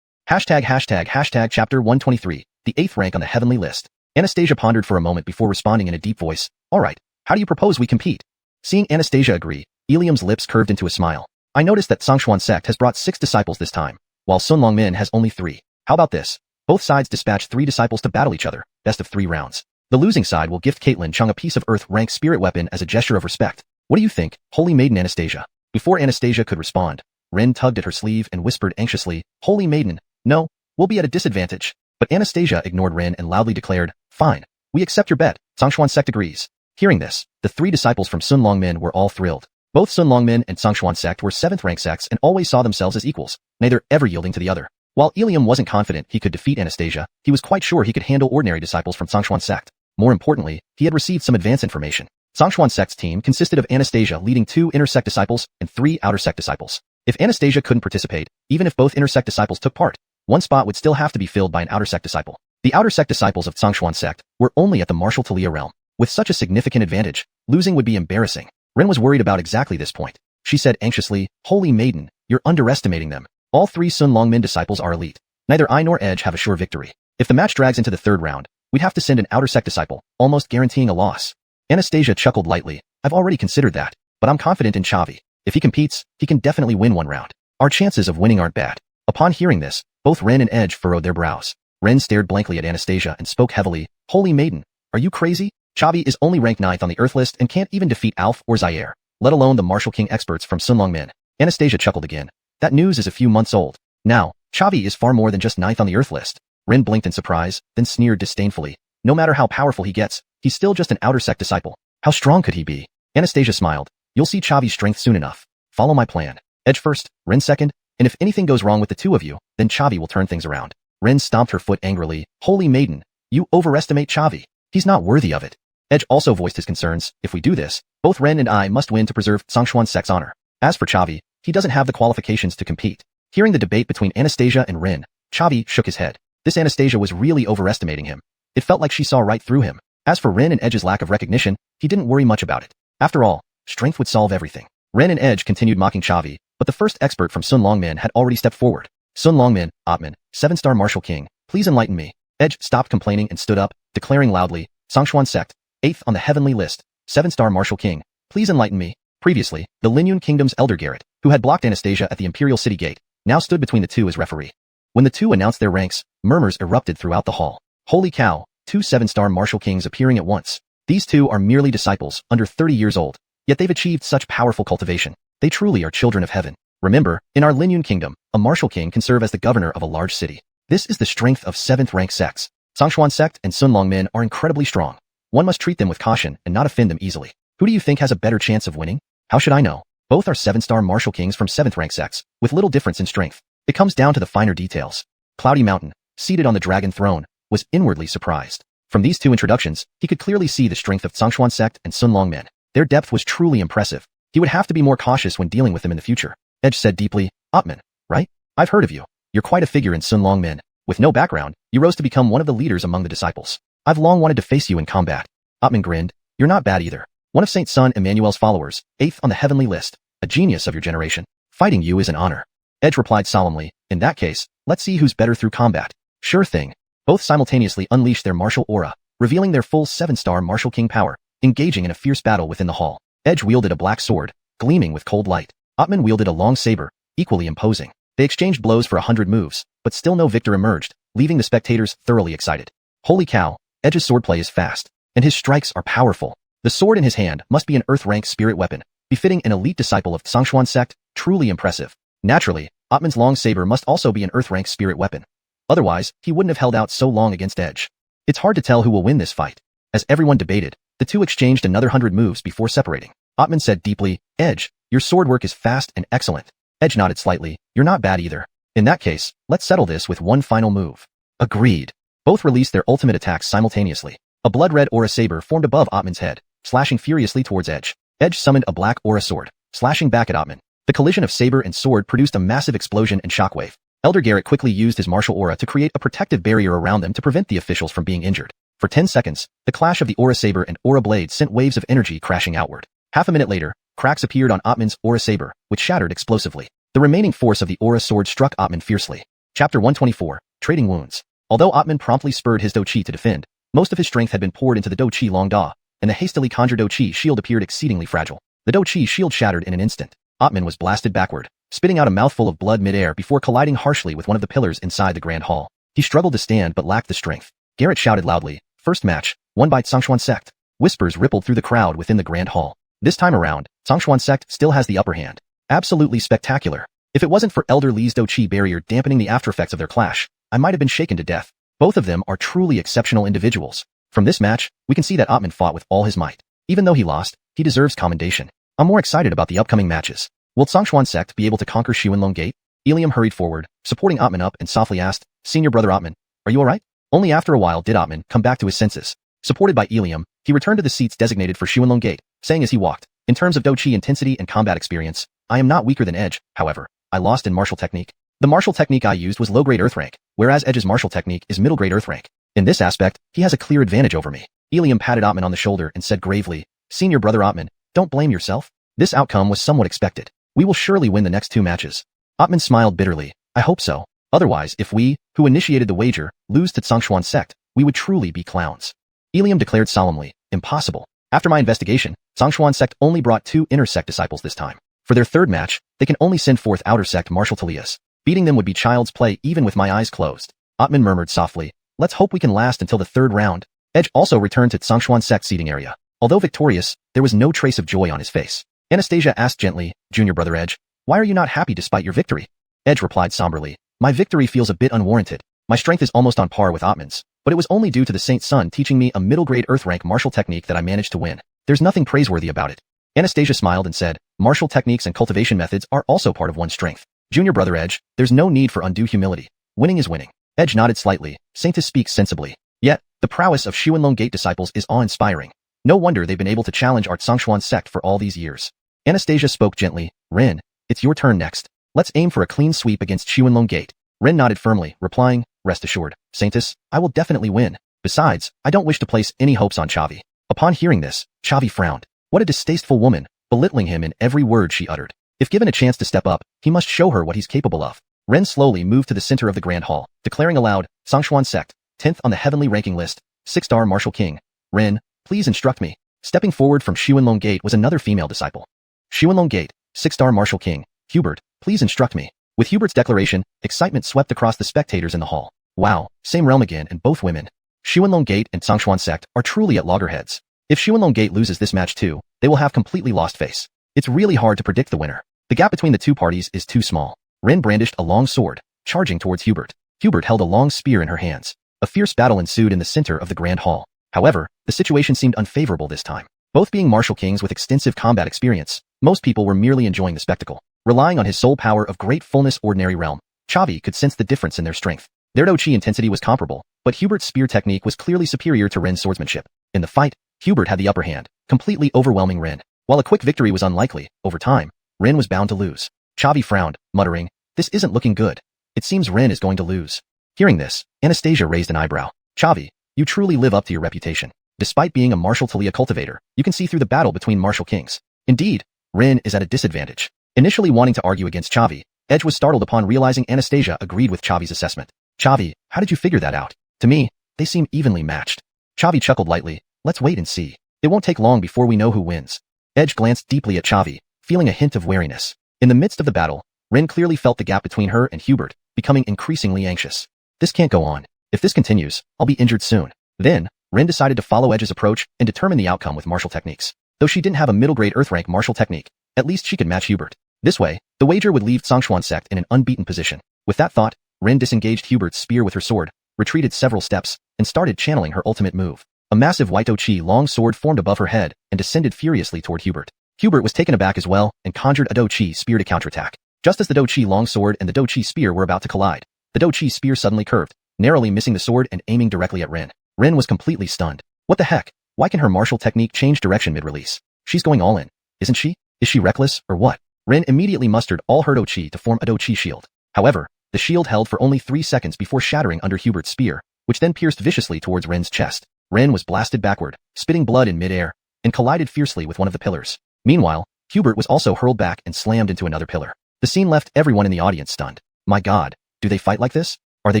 Chapter 123, the 8th rank on the heavenly list. Anastasia pondered for a moment before responding in a deep voice. Alright, how do you propose we compete? Seeing Anastasia agree, Ilium's lips curved into a smile. I noticed that Xianxia sect has brought 6 disciples this time, while Sun Longmin has only 3. How about this? Both sides dispatch 3 disciples to battle each other, best of 3 rounds. The losing side will gift Caitlin Chung a piece of Earth rank spirit weapon as a gesture of respect. What do you think, Holy Maiden Anastasia? Before Anastasia could respond, Ren tugged at her sleeve and whispered anxiously, Holy Maiden, no, we'll be at a disadvantage. But Anastasia ignored Ren and loudly declared, Fine, we accept your bet, Xianxia sect agrees. Hearing this, the 3 disciples from Sun Longmin were all thrilled. Both Sun Longmin and Xianxia sect were 7th rank sects and always saw themselves as equals, neither ever yielding to the other. While Ilium wasn't confident he could defeat Anastasia, he was quite sure he could handle ordinary disciples from Xianxia sect. More importantly, he had received some advance information. Xianxia sect's team consisted of Anastasia leading 2 inner sect disciples and 3 outer sect disciples. If Anastasia couldn't participate, even if both inner sect disciples took part, one spot would still have to be filled by an outer sect disciple. The outer sect disciples of Xianxia sect were only at the martial Talia realm. With such a significant advantage, losing would be embarrassing. Ren was worried about exactly this point. She said anxiously, Holy Maiden, you're underestimating them. All 3 Sun Longmin disciples are elite. Neither I nor Edge have a sure victory. If the match drags into the 3rd round, we'd have to send an outer sect disciple, almost guaranteeing a loss. Anastasia chuckled lightly. I've already considered that, but I'm confident in Chavi. If he competes, he can definitely win one round. Our chances of winning aren't bad. Upon hearing this, both Ren and Edge furrowed their brows. Ren stared blankly at Anastasia and spoke heavily, Holy Maiden, are you crazy? Chavi is only ranked 9th on the Earth list and can't even defeat Alf or Zaire, let alone the Martial King experts from Sun Longmin. Anastasia chuckled again. That news is a few months old. Now, Chavi is far more than just ninth on the Earth list. Rin blinked in surprise, then sneered disdainfully. No matter how powerful he gets, he's still just an outer sect disciple. How strong could he be? Anastasia smiled. You'll see Chavi's strength soon enough. Follow my plan. Edge first, Rin second, and if anything goes wrong with the two of you, then Chavi will turn things around. Rin stomped her foot angrily. Holy maiden, you overestimate Chavi. He's not worthy of it. Edge also voiced his concerns. If we do this, both Ren and I must win to preserve Xuanhuan sect's honor. As for Chavi, he doesn't have the qualifications to compete. Hearing the debate between Anastasia and Rin, Chavi shook his head. This Anastasia was really overestimating him. It felt like she saw right through him. As for Rin and Edge's lack of recognition, he didn't worry much about it. After all, strength would solve everything. Ren and Edge continued mocking Chavi, but the first expert from Sun Longmin had already stepped forward. Sun Longmin, Atman, 7-star martial king, please enlighten me. Edge stopped complaining and stood up, declaring loudly, Xuanhuan sect, 8th on the heavenly list, 7-star martial king, please enlighten me. Previously, the Linyun Kingdom's elder Garrett, who had blocked Anastasia at the Imperial City Gate, now stood between the two as referee. When the two announced their ranks, murmurs erupted throughout the hall. Holy cow, 2 7-star martial kings appearing at once. These two are merely disciples, under 30 years old, yet they've achieved such powerful cultivation. They truly are children of heaven. Remember, in our Linyun Kingdom, a martial king can serve as the governor of a large city. This is the strength of 7th rank sects. Xuanhuan sect and Sun Longmin are incredibly strong. One must treat them with caution and not offend them easily. Who do you think has a better chance of winning? How should I know? Both are 7-star martial kings from 7th rank sects, with little difference in strength. It comes down to the finer details. Cloudy Mountain, seated on the dragon throne, was inwardly surprised. From these two introductions, he could clearly see the strength of Xuanhuan sect and Sun Longmin. Their depth was truly impressive. He would have to be more cautious when dealing with them in the future. Edge said deeply, Atman, right? I've heard of you. You're quite a figure in Sun Longmin. With no background, you rose to become one of the leaders among the disciples. I've long wanted to face you in combat. Atman grinned. You're not bad either. One of Saint Sun Emmanuel's followers, 8th on the heavenly list, a genius of your generation. Fighting you is an honor. Edge replied solemnly, in that case, let's see who's better through combat. Sure thing. Both simultaneously unleashed their martial aura, revealing their full 7-star martial king power, engaging in a fierce battle within the hall. Edge wielded a black sword, gleaming with cold light. Atman wielded a long saber, equally imposing. They exchanged blows for 100 moves, but still no victor emerged, leaving the spectators thoroughly excited. Holy cow, Edge's swordplay is fast, and his strikes are powerful. The sword in his hand must be an earth-rank spirit weapon, befitting an elite disciple of Xuanhuan sect, truly impressive. Naturally, Atman's long saber must also be an earth-rank spirit weapon. Otherwise, he wouldn't have held out so long against Edge. It's hard to tell who will win this fight. As everyone debated, the two exchanged another 100 moves before separating. Atman said deeply, Edge, your sword work is fast and excellent. Edge nodded slightly, you're not bad either. In that case, let's settle this with one final move. Agreed. Both released their ultimate attacks simultaneously. A blood-red aura saber formed above Atman's head, slashing furiously towards Edge. Edge summoned a black aura sword, slashing back at Atman. The collision of saber and sword produced a massive explosion and shockwave. Elder Garrett quickly used his martial aura to create a protective barrier around them to prevent the officials from being injured. For 10 seconds, the clash of the aura saber and aura blade sent waves of energy crashing outward. Half a minute later, cracks appeared on Atman's aura saber, which shattered explosively. The remaining force of the aura sword struck Atman fiercely. Chapter 124, Trading Wounds. Although Atman promptly spurred his Do-Chi to defend, most of his strength had been poured into the Do-Chi Long Da, and the hastily conjured Do-Chi shield appeared exceedingly fragile. The Do-Chi shield shattered in an instant. Atman was blasted backward, spitting out a mouthful of blood mid-air before colliding harshly with one of the pillars inside the Grand Hall. He struggled to stand but lacked the strength. Garrett shouted loudly, first match, won by Xuanhuan sect. Whispers rippled through the crowd within the Grand Hall. This time around, Xuanhuan sect still has the upper hand. Absolutely spectacular. If it wasn't for Elder Li's Do-Chi barrier dampening the aftereffects of their clash, I might have been shaken to death. Both of them are truly exceptional individuals. From this match, we can see that Atman fought with all his might. Even though he lost, he deserves commendation. I'm more excited about the upcoming matches. Will Xuanhuan sect be able to conquer Xuanlong Gate? Ilium hurried forward, supporting Atman up and softly asked, Senior brother Atman, are you alright? Only after a while did Atman come back to his senses. Supported by Ilium, he returned to the seats designated for Xuanlong Gate, saying as he walked, in terms of Do-Chi intensity and combat experience, I am not weaker than Edge, however. I lost in martial technique. The martial technique I used was low-grade earth rank, whereas Edge's martial technique is middle-grade earth rank. In this aspect, he has a clear advantage over me. Ilium patted Atman on the shoulder and said gravely, Senior brother Atman, don't blame yourself. This outcome was somewhat expected. We will surely win the next 2 matches. Atman smiled bitterly. I hope so. Otherwise, if we, who initiated the wager, lose to Xuanhuan sect, we would truly be clowns. Ilium declared solemnly, impossible. After my investigation, Xuanhuan sect only brought 2 inner sect disciples this time. For their third match, they can only send forth outer sect martial Talias. Beating them would be child's play even with my eyes closed. Atman murmured softly, let's hope we can last until the 3rd round. Edge also returned to Xuanhuan sect seating area. Although victorious, there was no trace of joy on his face. Anastasia asked gently, Junior brother Edge, why are you not happy despite your victory? Edge replied somberly, My victory feels a bit unwarranted. My strength is almost on par with Atman's, but it was only due to the Saint Sun teaching me a middle-grade Earth-rank martial technique that I managed to win. There's nothing praiseworthy about it. Anastasia smiled and said, martial techniques and cultivation methods are also part of one's strength. Junior brother Edge, there's no need for undue humility. Winning is winning. Edge nodded slightly. Saintis speaks sensibly. Yet, the prowess of Xuanhuan Gate disciples is awe-inspiring. No wonder they've been able to challenge our Xuanhuan sect for all these years. Anastasia spoke gently. Rin, it's your turn next. Let's aim for a clean sweep against Xuanhuan Gate. Rin nodded firmly, replying, rest assured, Saintis, I will definitely win. Besides, I don't wish to place any hopes on Chavi. Upon hearing this, Chavi frowned. What a distasteful woman, belittling him in every word she uttered. If given a chance to step up, he must show her what he's capable of. Ren slowly moved to the center of the Grand Hall, declaring aloud, Xianxia sect, 10th on the heavenly ranking list, 6-star martial king. Ren, please instruct me. Stepping forward from Xuanhuan Gate was another female disciple. Xuanhuan Gate, 6-star martial king. Hubert, please instruct me. With Hubert's declaration, excitement swept across the spectators in the hall. Wow, same realm again and both women. Xuanhuan Gate and Xianxia sect are truly at loggerheads. If Xuanhuan Gate loses this match too, they will have completely lost face. It's really hard to predict the winner. The gap between the two parties is too small. Ren brandished a long sword, charging towards Hubert. Hubert held a long spear in her hands. A fierce battle ensued in the center of the Grand Hall. However, the situation seemed unfavorable this time. Both being martial kings with extensive combat experience, most people were merely enjoying the spectacle. Relying on his sole power of great fullness ordinary realm, Chavi could sense the difference in their strength. Their do-chi intensity was comparable, but Hubert's spear technique was clearly superior to Ren's swordsmanship. In the fight, Hubert had the upper hand, completely overwhelming Ren. While a quick victory was unlikely, over time, Ren was bound to lose. Chavi frowned, muttering, this isn't looking good. It seems Ren is going to lose. Hearing this, Anastasia raised an eyebrow. Chavi, you truly live up to your reputation. Despite being a martial Talia cultivator, you can see through the battle between martial kings. Indeed, Ren is at a disadvantage. Initially wanting to argue against Chavi, Edge was startled upon realizing Anastasia agreed with Chavi's assessment. Chavi, how did you figure that out? To me, they seem evenly matched. Chavi chuckled lightly. Let's wait and see. It won't take long before we know who wins. Edge glanced deeply at Chavi, feeling a hint of wariness. In the midst of the battle, Ren clearly felt the gap between her and Hubert, becoming increasingly anxious. This can't go on. If this continues, I'll be injured soon. Then, Ren decided to follow Edge's approach and determine the outcome with martial techniques. Though she didn't have a middle-grade Earth-rank martial technique, at least she could match Hubert. This way, the wager would leave Xianxia sect in an unbeaten position. With that thought, Ren disengaged Hubert's spear with her sword, retreated several steps, and started channeling her ultimate move. A massive white do-chi long sword formed above her head and descended furiously toward Hubert. Hubert was taken aback as well and conjured a do-chi spear to counterattack. Just as the do-chi long sword and the do-chi spear were about to collide, the do-chi spear suddenly curved, narrowly missing the sword and aiming directly at Ren. Ren was completely stunned. What the heck? Why can her martial technique change direction mid-release? She's going all in, isn't she? Is she reckless, or what? Ren immediately mustered all her do-chi to form a do-chi shield. However, the shield held for only 3 seconds before shattering under Hubert's spear, which then pierced viciously towards Ren's chest. Ren was blasted backward, spitting blood in mid-air, and collided fiercely with one of the pillars. Meanwhile, Hubert was also hurled back and slammed into another pillar. The scene left everyone in the audience stunned. My god, do they fight like this? Are they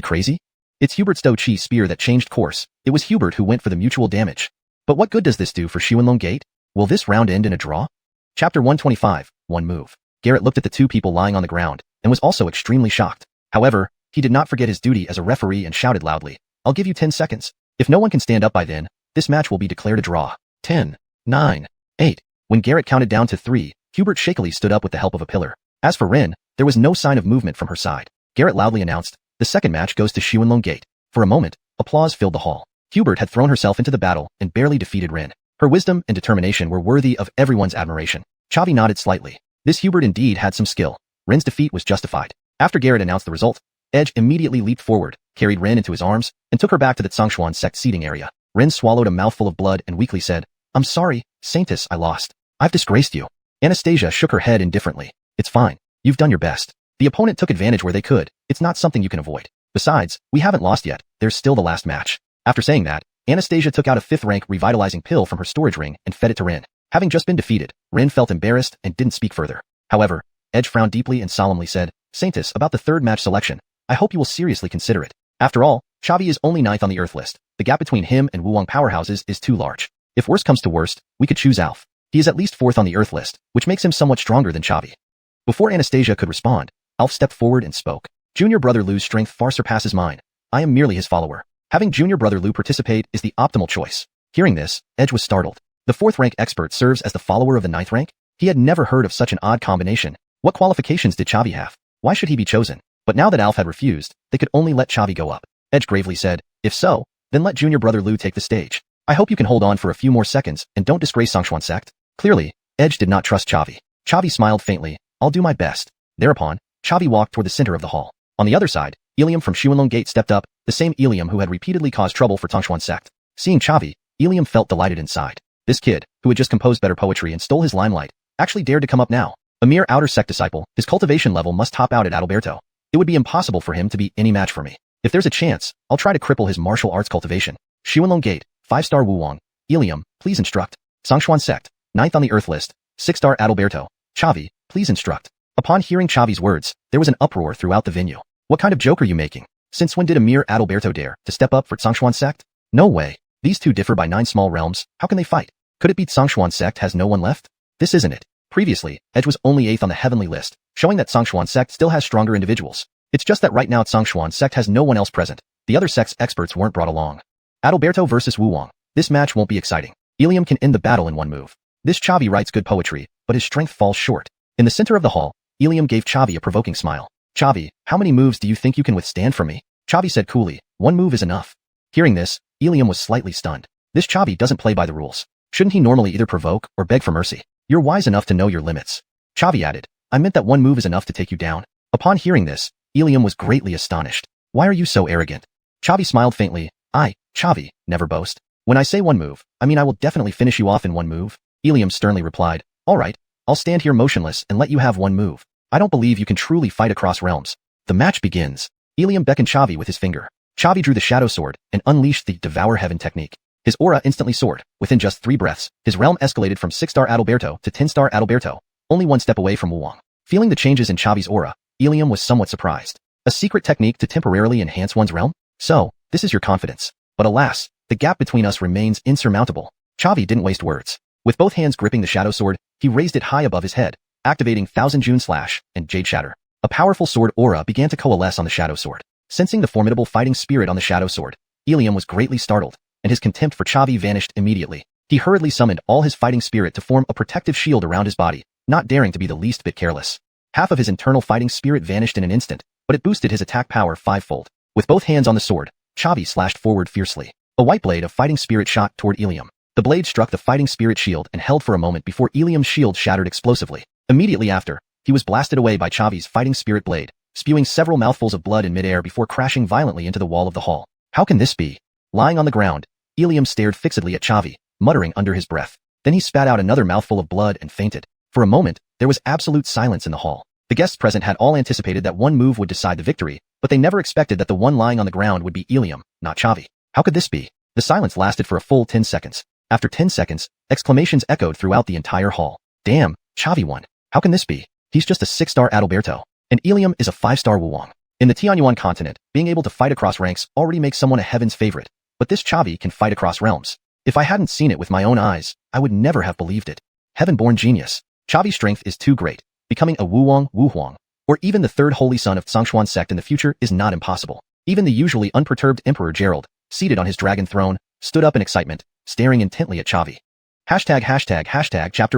crazy? It's Hubert's do-chi spear that changed course. It was Hubert who went for the mutual damage. But what good does this do for Xuanhuan Gate? Will this round end in a draw? Chapter 125, One Move. Garrett looked at the two people lying on the ground, and was also extremely shocked. However, he did not forget his duty as a referee and shouted loudly, I'll give you 10 seconds. If no one can stand up by then, this match will be declared a draw. 10, 9, 8. When Garrett counted down to 3, Hubert shakily stood up with the help of a pillar. As for Ren, there was no sign of movement from her side. Garrett loudly announced, the second match goes to Xuanhuan Gate. For a moment, applause filled the hall. Hubert had thrown herself into the battle and barely defeated Ren. Her wisdom and determination were worthy of everyone's admiration. Chavi nodded slightly. This Hubert indeed had some skill. Ren's defeat was justified. After Garrett announced the result, Edge immediately leaped forward, carried Ren into his arms, and took her back to the Xianxia sect seating area. Ren swallowed a mouthful of blood and weakly said, I'm sorry, Saintis, I lost. I've disgraced you. Anastasia shook her head indifferently. It's fine. You've done your best. The opponent took advantage where they could. It's not something you can avoid. Besides, we haven't lost yet. There's still the last match. After saying that, Anastasia took out a 5th-rank revitalizing pill from her storage ring and fed it to Ren. Having just been defeated, Ren felt embarrassed and didn't speak further. However, Edge frowned deeply and solemnly said, Saintis, about the 3rd match selection, I hope you will seriously consider it. After all, Chavi is only 9th on the Earth list. The gap between him and Wuwang powerhouses is too large. If worst comes to worst, we could choose Alf. He is at least 4th on the Earth list, which makes him somewhat stronger than Chavi. Before Anastasia could respond, Alf stepped forward and spoke. Junior Brother Lu's strength far surpasses mine. I am merely his follower. Having Junior Brother Lu participate is the optimal choice. Hearing this, Edge was startled. The 4th-rank expert serves as the follower of the 9th rank? He had never heard of such an odd combination. What qualifications did Chavi have? Why should he be chosen? But now that Alf had refused, they could only let Chavi go up. Edge gravely said, if so, then let junior brother Lu take the stage. I hope you can hold on for a few more seconds and don't disgrace Xianxuan sect. Clearly, Edge did not trust Chavi. Chavi smiled faintly. I'll do my best. Thereupon, Chavi walked toward the center of the hall. On the other side, Ilium from Xuanhuan Gate stepped up, the same Ilium who had repeatedly caused trouble for Xianxuan sect. Seeing Chavi, Ilium felt delighted inside. This kid, who had just composed better poetry and stole his limelight, actually dared to come up now. A mere outer sect disciple, his cultivation level must top out at Adalberto. It would be impossible for him to be any match for me. If there's a chance, I'll try to cripple his martial arts cultivation. Xuanhuan Gate, 5-star Wuwang. Ilium, please instruct. Xianxuan sect, 9th on the Earth list, 6-star Adalberto. Chavi, please instruct. Upon hearing Chavi's words, there was an uproar throughout the venue. What kind of joke are you making? Since when did a mere Adalberto dare to step up for Xianxuan sect? No way. These two differ by 9 small realms, how can they fight? Could it be Xianxuan sect has no one left? This isn't it. Previously, Edge was only 8th on the heavenly list, showing that Xianxuan sect still has stronger individuals. It's just that right now Xianxuan sect has no one else present. The other sect's experts weren't brought along. Adalberto versus Wuwang. This match won't be exciting. Ilium can end the battle in one move. This Chavi writes good poetry, but his strength falls short. In the center of the hall, Ilium gave Chavi a provoking smile. Chavi, how many moves do you think you can withstand from me? Chavi said coolly, 1 move is enough. Hearing this, Ilium was slightly stunned. This Chavi doesn't play by the rules. Shouldn't he normally either provoke or beg for mercy? You're wise enough to know your limits. Chavi added, I meant that 1 move is enough to take you down. Upon hearing this, Ilium was greatly astonished. Why are you so arrogant? Chavi smiled faintly. Chavi, never boast. When I say 1 move, I mean I will definitely finish you off in 1 move. Ilium sternly replied, all right, I'll stand here motionless and let you have 1 move. I don't believe you can truly fight across realms. The match begins. Ilium beckoned Chavi with his finger. Chavi drew the shadow sword and unleashed the Devour Heaven technique. His aura instantly soared. Within just 3 breaths, his realm escalated from 6-star Adalberto to 10-star Adalberto, only 1 step away from Wuwang. Feeling the changes in Chavi's aura, Ilium was somewhat surprised. A secret technique to temporarily enhance one's realm? So, this is your confidence. But alas, the gap between us remains insurmountable. Chavi didn't waste words. With both hands gripping the shadow sword, he raised it high above his head, activating Thousand June Slash and Jade Shatter. A powerful sword aura began to coalesce on the shadow sword. Sensing the formidable fighting spirit on the shadow sword, Ilium was greatly startled, and his contempt for Chavi vanished immediately. He hurriedly summoned all his fighting spirit to form a protective shield around his body, not daring to be the least bit careless. Half of his internal fighting spirit vanished in an instant, but it boosted his attack power 5-fold. With both hands on the sword, Chavi slashed forward fiercely. A white blade of fighting spirit shot toward Ilium. The blade struck the fighting spirit shield and held for a moment before Ilium's shield shattered explosively. Immediately after, he was blasted away by Chavi's fighting spirit blade, spewing several mouthfuls of blood in midair before crashing violently into the wall of the hall. How can this be? Lying on the ground, Ilium stared fixedly at Chavi, muttering under his breath. Then he spat out another mouthful of blood and fainted. For a moment, there was absolute silence in the hall. The guests present had all anticipated that 1 move would decide the victory, but they never expected that the one lying on the ground would be Ilium, not Chavi. How could this be? The silence lasted for a full 10 seconds. After 10 seconds, exclamations echoed throughout the entire hall. Damn, Chavi won. How can this be? He's just a 6-star Adalberto, and Ilium is a 5-star Wuwang. In the Xuanhuan continent, being able to fight across ranks already makes someone a heaven's favorite, but this Chavi can fight across realms. If I hadn't seen it with my own eyes, I would never have believed it. Heaven-born genius. Chavi's strength is too great. Becoming a Wuhuang, or even the 3rd holy son of Xianxuan sect in the future is not impossible. Even the usually unperturbed Emperor Gerald, seated on his dragon throne, stood up in excitement, staring intently at Chavi. Chapter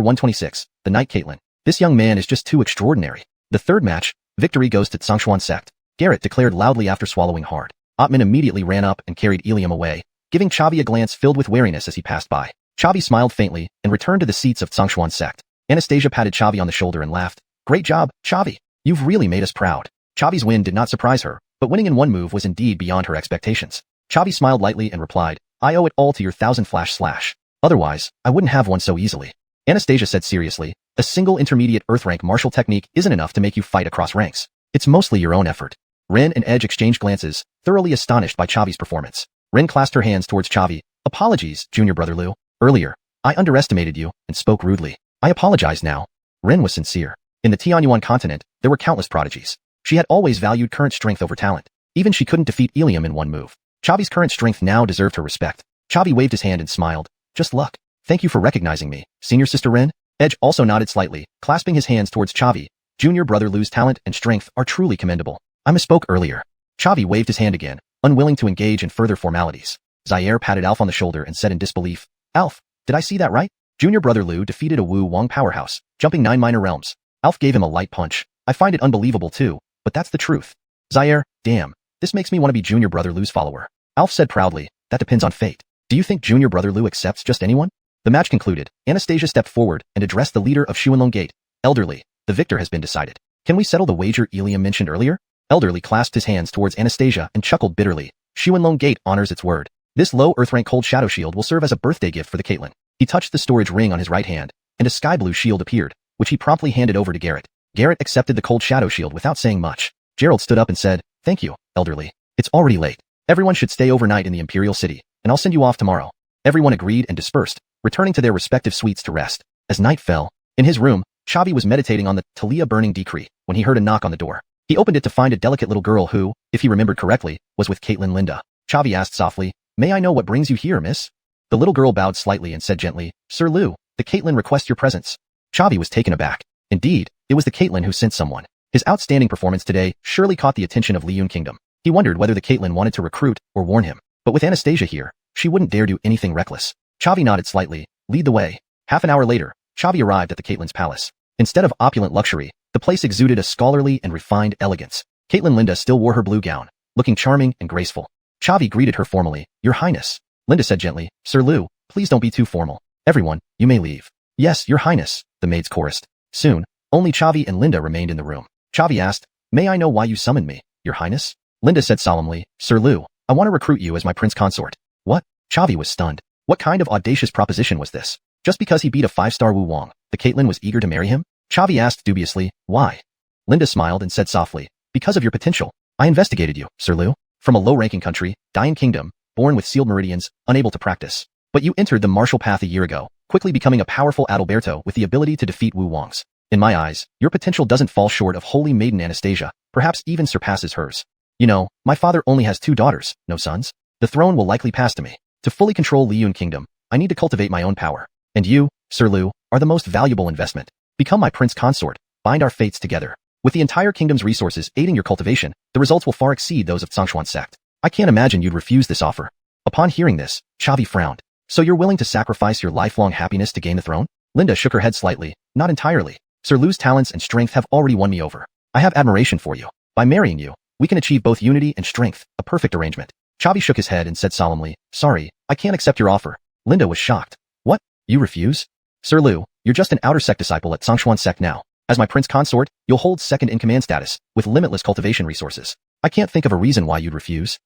126, The Night Caitlin. This young man is just too extraordinary. The 3rd match, victory goes to Xianxuan sect. Garrett declared loudly after swallowing hard. Atman immediately ran up and carried Ilium away, giving Chavi a glance filled with wariness as he passed by. Chavi smiled faintly and returned to the seats of Xianxuan sect. Anastasia patted Chavi on the shoulder and laughed. Great job, Chavi. You've really made us proud. Chavi's win did not surprise her, but winning in 1 move was indeed beyond her expectations. Chavi smiled lightly and replied, I owe it all to your 1,000 flash. Otherwise, I wouldn't have won so easily. Anastasia said seriously, a single intermediate Earth rank martial technique isn't enough to make you fight across ranks. It's mostly your own effort. Ren and Edge exchanged glances, thoroughly astonished by Chavi's performance. Ren clasped her hands towards Chavi. Apologies, junior brother Lu. Earlier, I underestimated you and spoke rudely. I apologize now. Ren was sincere. In the Xuanhuan continent, there were countless prodigies. She had always valued current strength over talent. Even she couldn't defeat Ilium in 1 move. Chavi's current strength now deserved her respect. Chavi waved his hand and smiled. Just luck. Thank you for recognizing me, senior sister Ren. Edge also nodded slightly, clasping his hands towards Chavi. Junior brother Lu's talent and strength are truly commendable. I misspoke earlier. Chavi waved his hand again, unwilling to engage in further formalities. Zaire patted Alf on the shoulder and said in disbelief, Alf, did I see that right? Junior brother Lu defeated a Wu Wang powerhouse, jumping 9 minor realms. Alf gave him a light punch. I find it unbelievable too, but that's the truth. Zaire, damn, this makes me want to be Junior Brother Lu's follower. Alf said proudly, that depends on fate. Do you think Junior Brother Lu accepts just anyone? The match concluded. Anastasia stepped forward and addressed the leader of Xuanhuan. Elderly, the victor has been decided. Can we settle the wager Elia mentioned earlier? Elderly clasped his hands towards Anastasia and chuckled bitterly. Xuanhuan honors its word. This low Earth rank cold shadow shield will serve as a birthday gift for the Caitlyn. He touched the storage ring on his right hand, and a sky blue shield appeared, which he promptly handed over to Garrett. Garrett accepted the cold shadow shield without saying much. Gerald stood up and said, thank you, Elderly. It's already late. Everyone should stay overnight in the Imperial City, and I'll send you off tomorrow. Everyone agreed and dispersed, returning to their respective suites to rest. As night fell, in his room, Chavi was meditating on the Talia burning decree when he heard a knock on the door. He opened it to find a delicate little girl who, if he remembered correctly, was with Caitlyn Linda. Chavi asked softly, may I know what brings you here, miss? The little girl bowed slightly and said gently, Sir Lu, the Caitlyn requests your presence. Chavi was taken aback. Indeed, it was the Caitlyn who sent someone. His outstanding performance today surely caught the attention of Liyun Kingdom. He wondered whether the Caitlyn wanted to recruit or warn him. But with Anastasia here, she wouldn't dare do anything reckless. Chavi nodded slightly. Lead the way. Half an hour later, Chavi arrived at the Caitlyn's palace. Instead of opulent luxury, the place exuded a scholarly and refined elegance. Caitlyn Linda still wore her blue gown, looking charming and graceful. Chavi greeted her formally. Your Highness. Linda said gently, Sir Lu, please don't be too formal. Everyone, you may leave. Yes, Your Highness, the maids chorused. Soon, only Chavi and Linda remained in the room. Chavi asked, may I know why you summoned me, Your Highness? Linda said solemnly, Sir Lu, I want to recruit you as my prince consort. What? Chavi was stunned. What kind of audacious proposition was this? Just because he beat a 5-star Wu Wang, the Caitlyn was eager to marry him? Chavi asked dubiously, why? Linda smiled and said softly, because of your potential. I investigated you, Sir Lu. From a low-ranking country, Dying Kingdom, born with sealed meridians, unable to practice. But you entered the martial path a year ago, quickly becoming a powerful Adalberto with the ability to defeat Wu Wangs. In my eyes, your potential doesn't fall short of Holy Maiden Anastasia, perhaps even surpasses hers. You know, my father only has 2 daughters, no sons. The throne will likely pass to me. To fully control Liyun Kingdom, I need to cultivate my own power. And you, Sir Lu, are the most valuable investment. Become my prince consort, bind our fates together. With the entire kingdom's resources aiding your cultivation, the results will far exceed those of Xuanhuan sect. I can't imagine you'd refuse this offer. Upon hearing this, Chavi frowned. So you're willing to sacrifice your lifelong happiness to gain the throne? Linda shook her head slightly. Not entirely. Sir Lu's talents and strength have already won me over. I have admiration for you. By marrying you, we can achieve both unity and strength, a perfect arrangement. Chavi shook his head and said solemnly, sorry, I can't accept your offer. Linda was shocked. What? You refuse? Sir Lu, you're just an outer sect disciple at Xuanhuan sect now. As my prince consort, you'll hold second-in-command status, with limitless cultivation resources. I can't think of a reason why you'd refuse.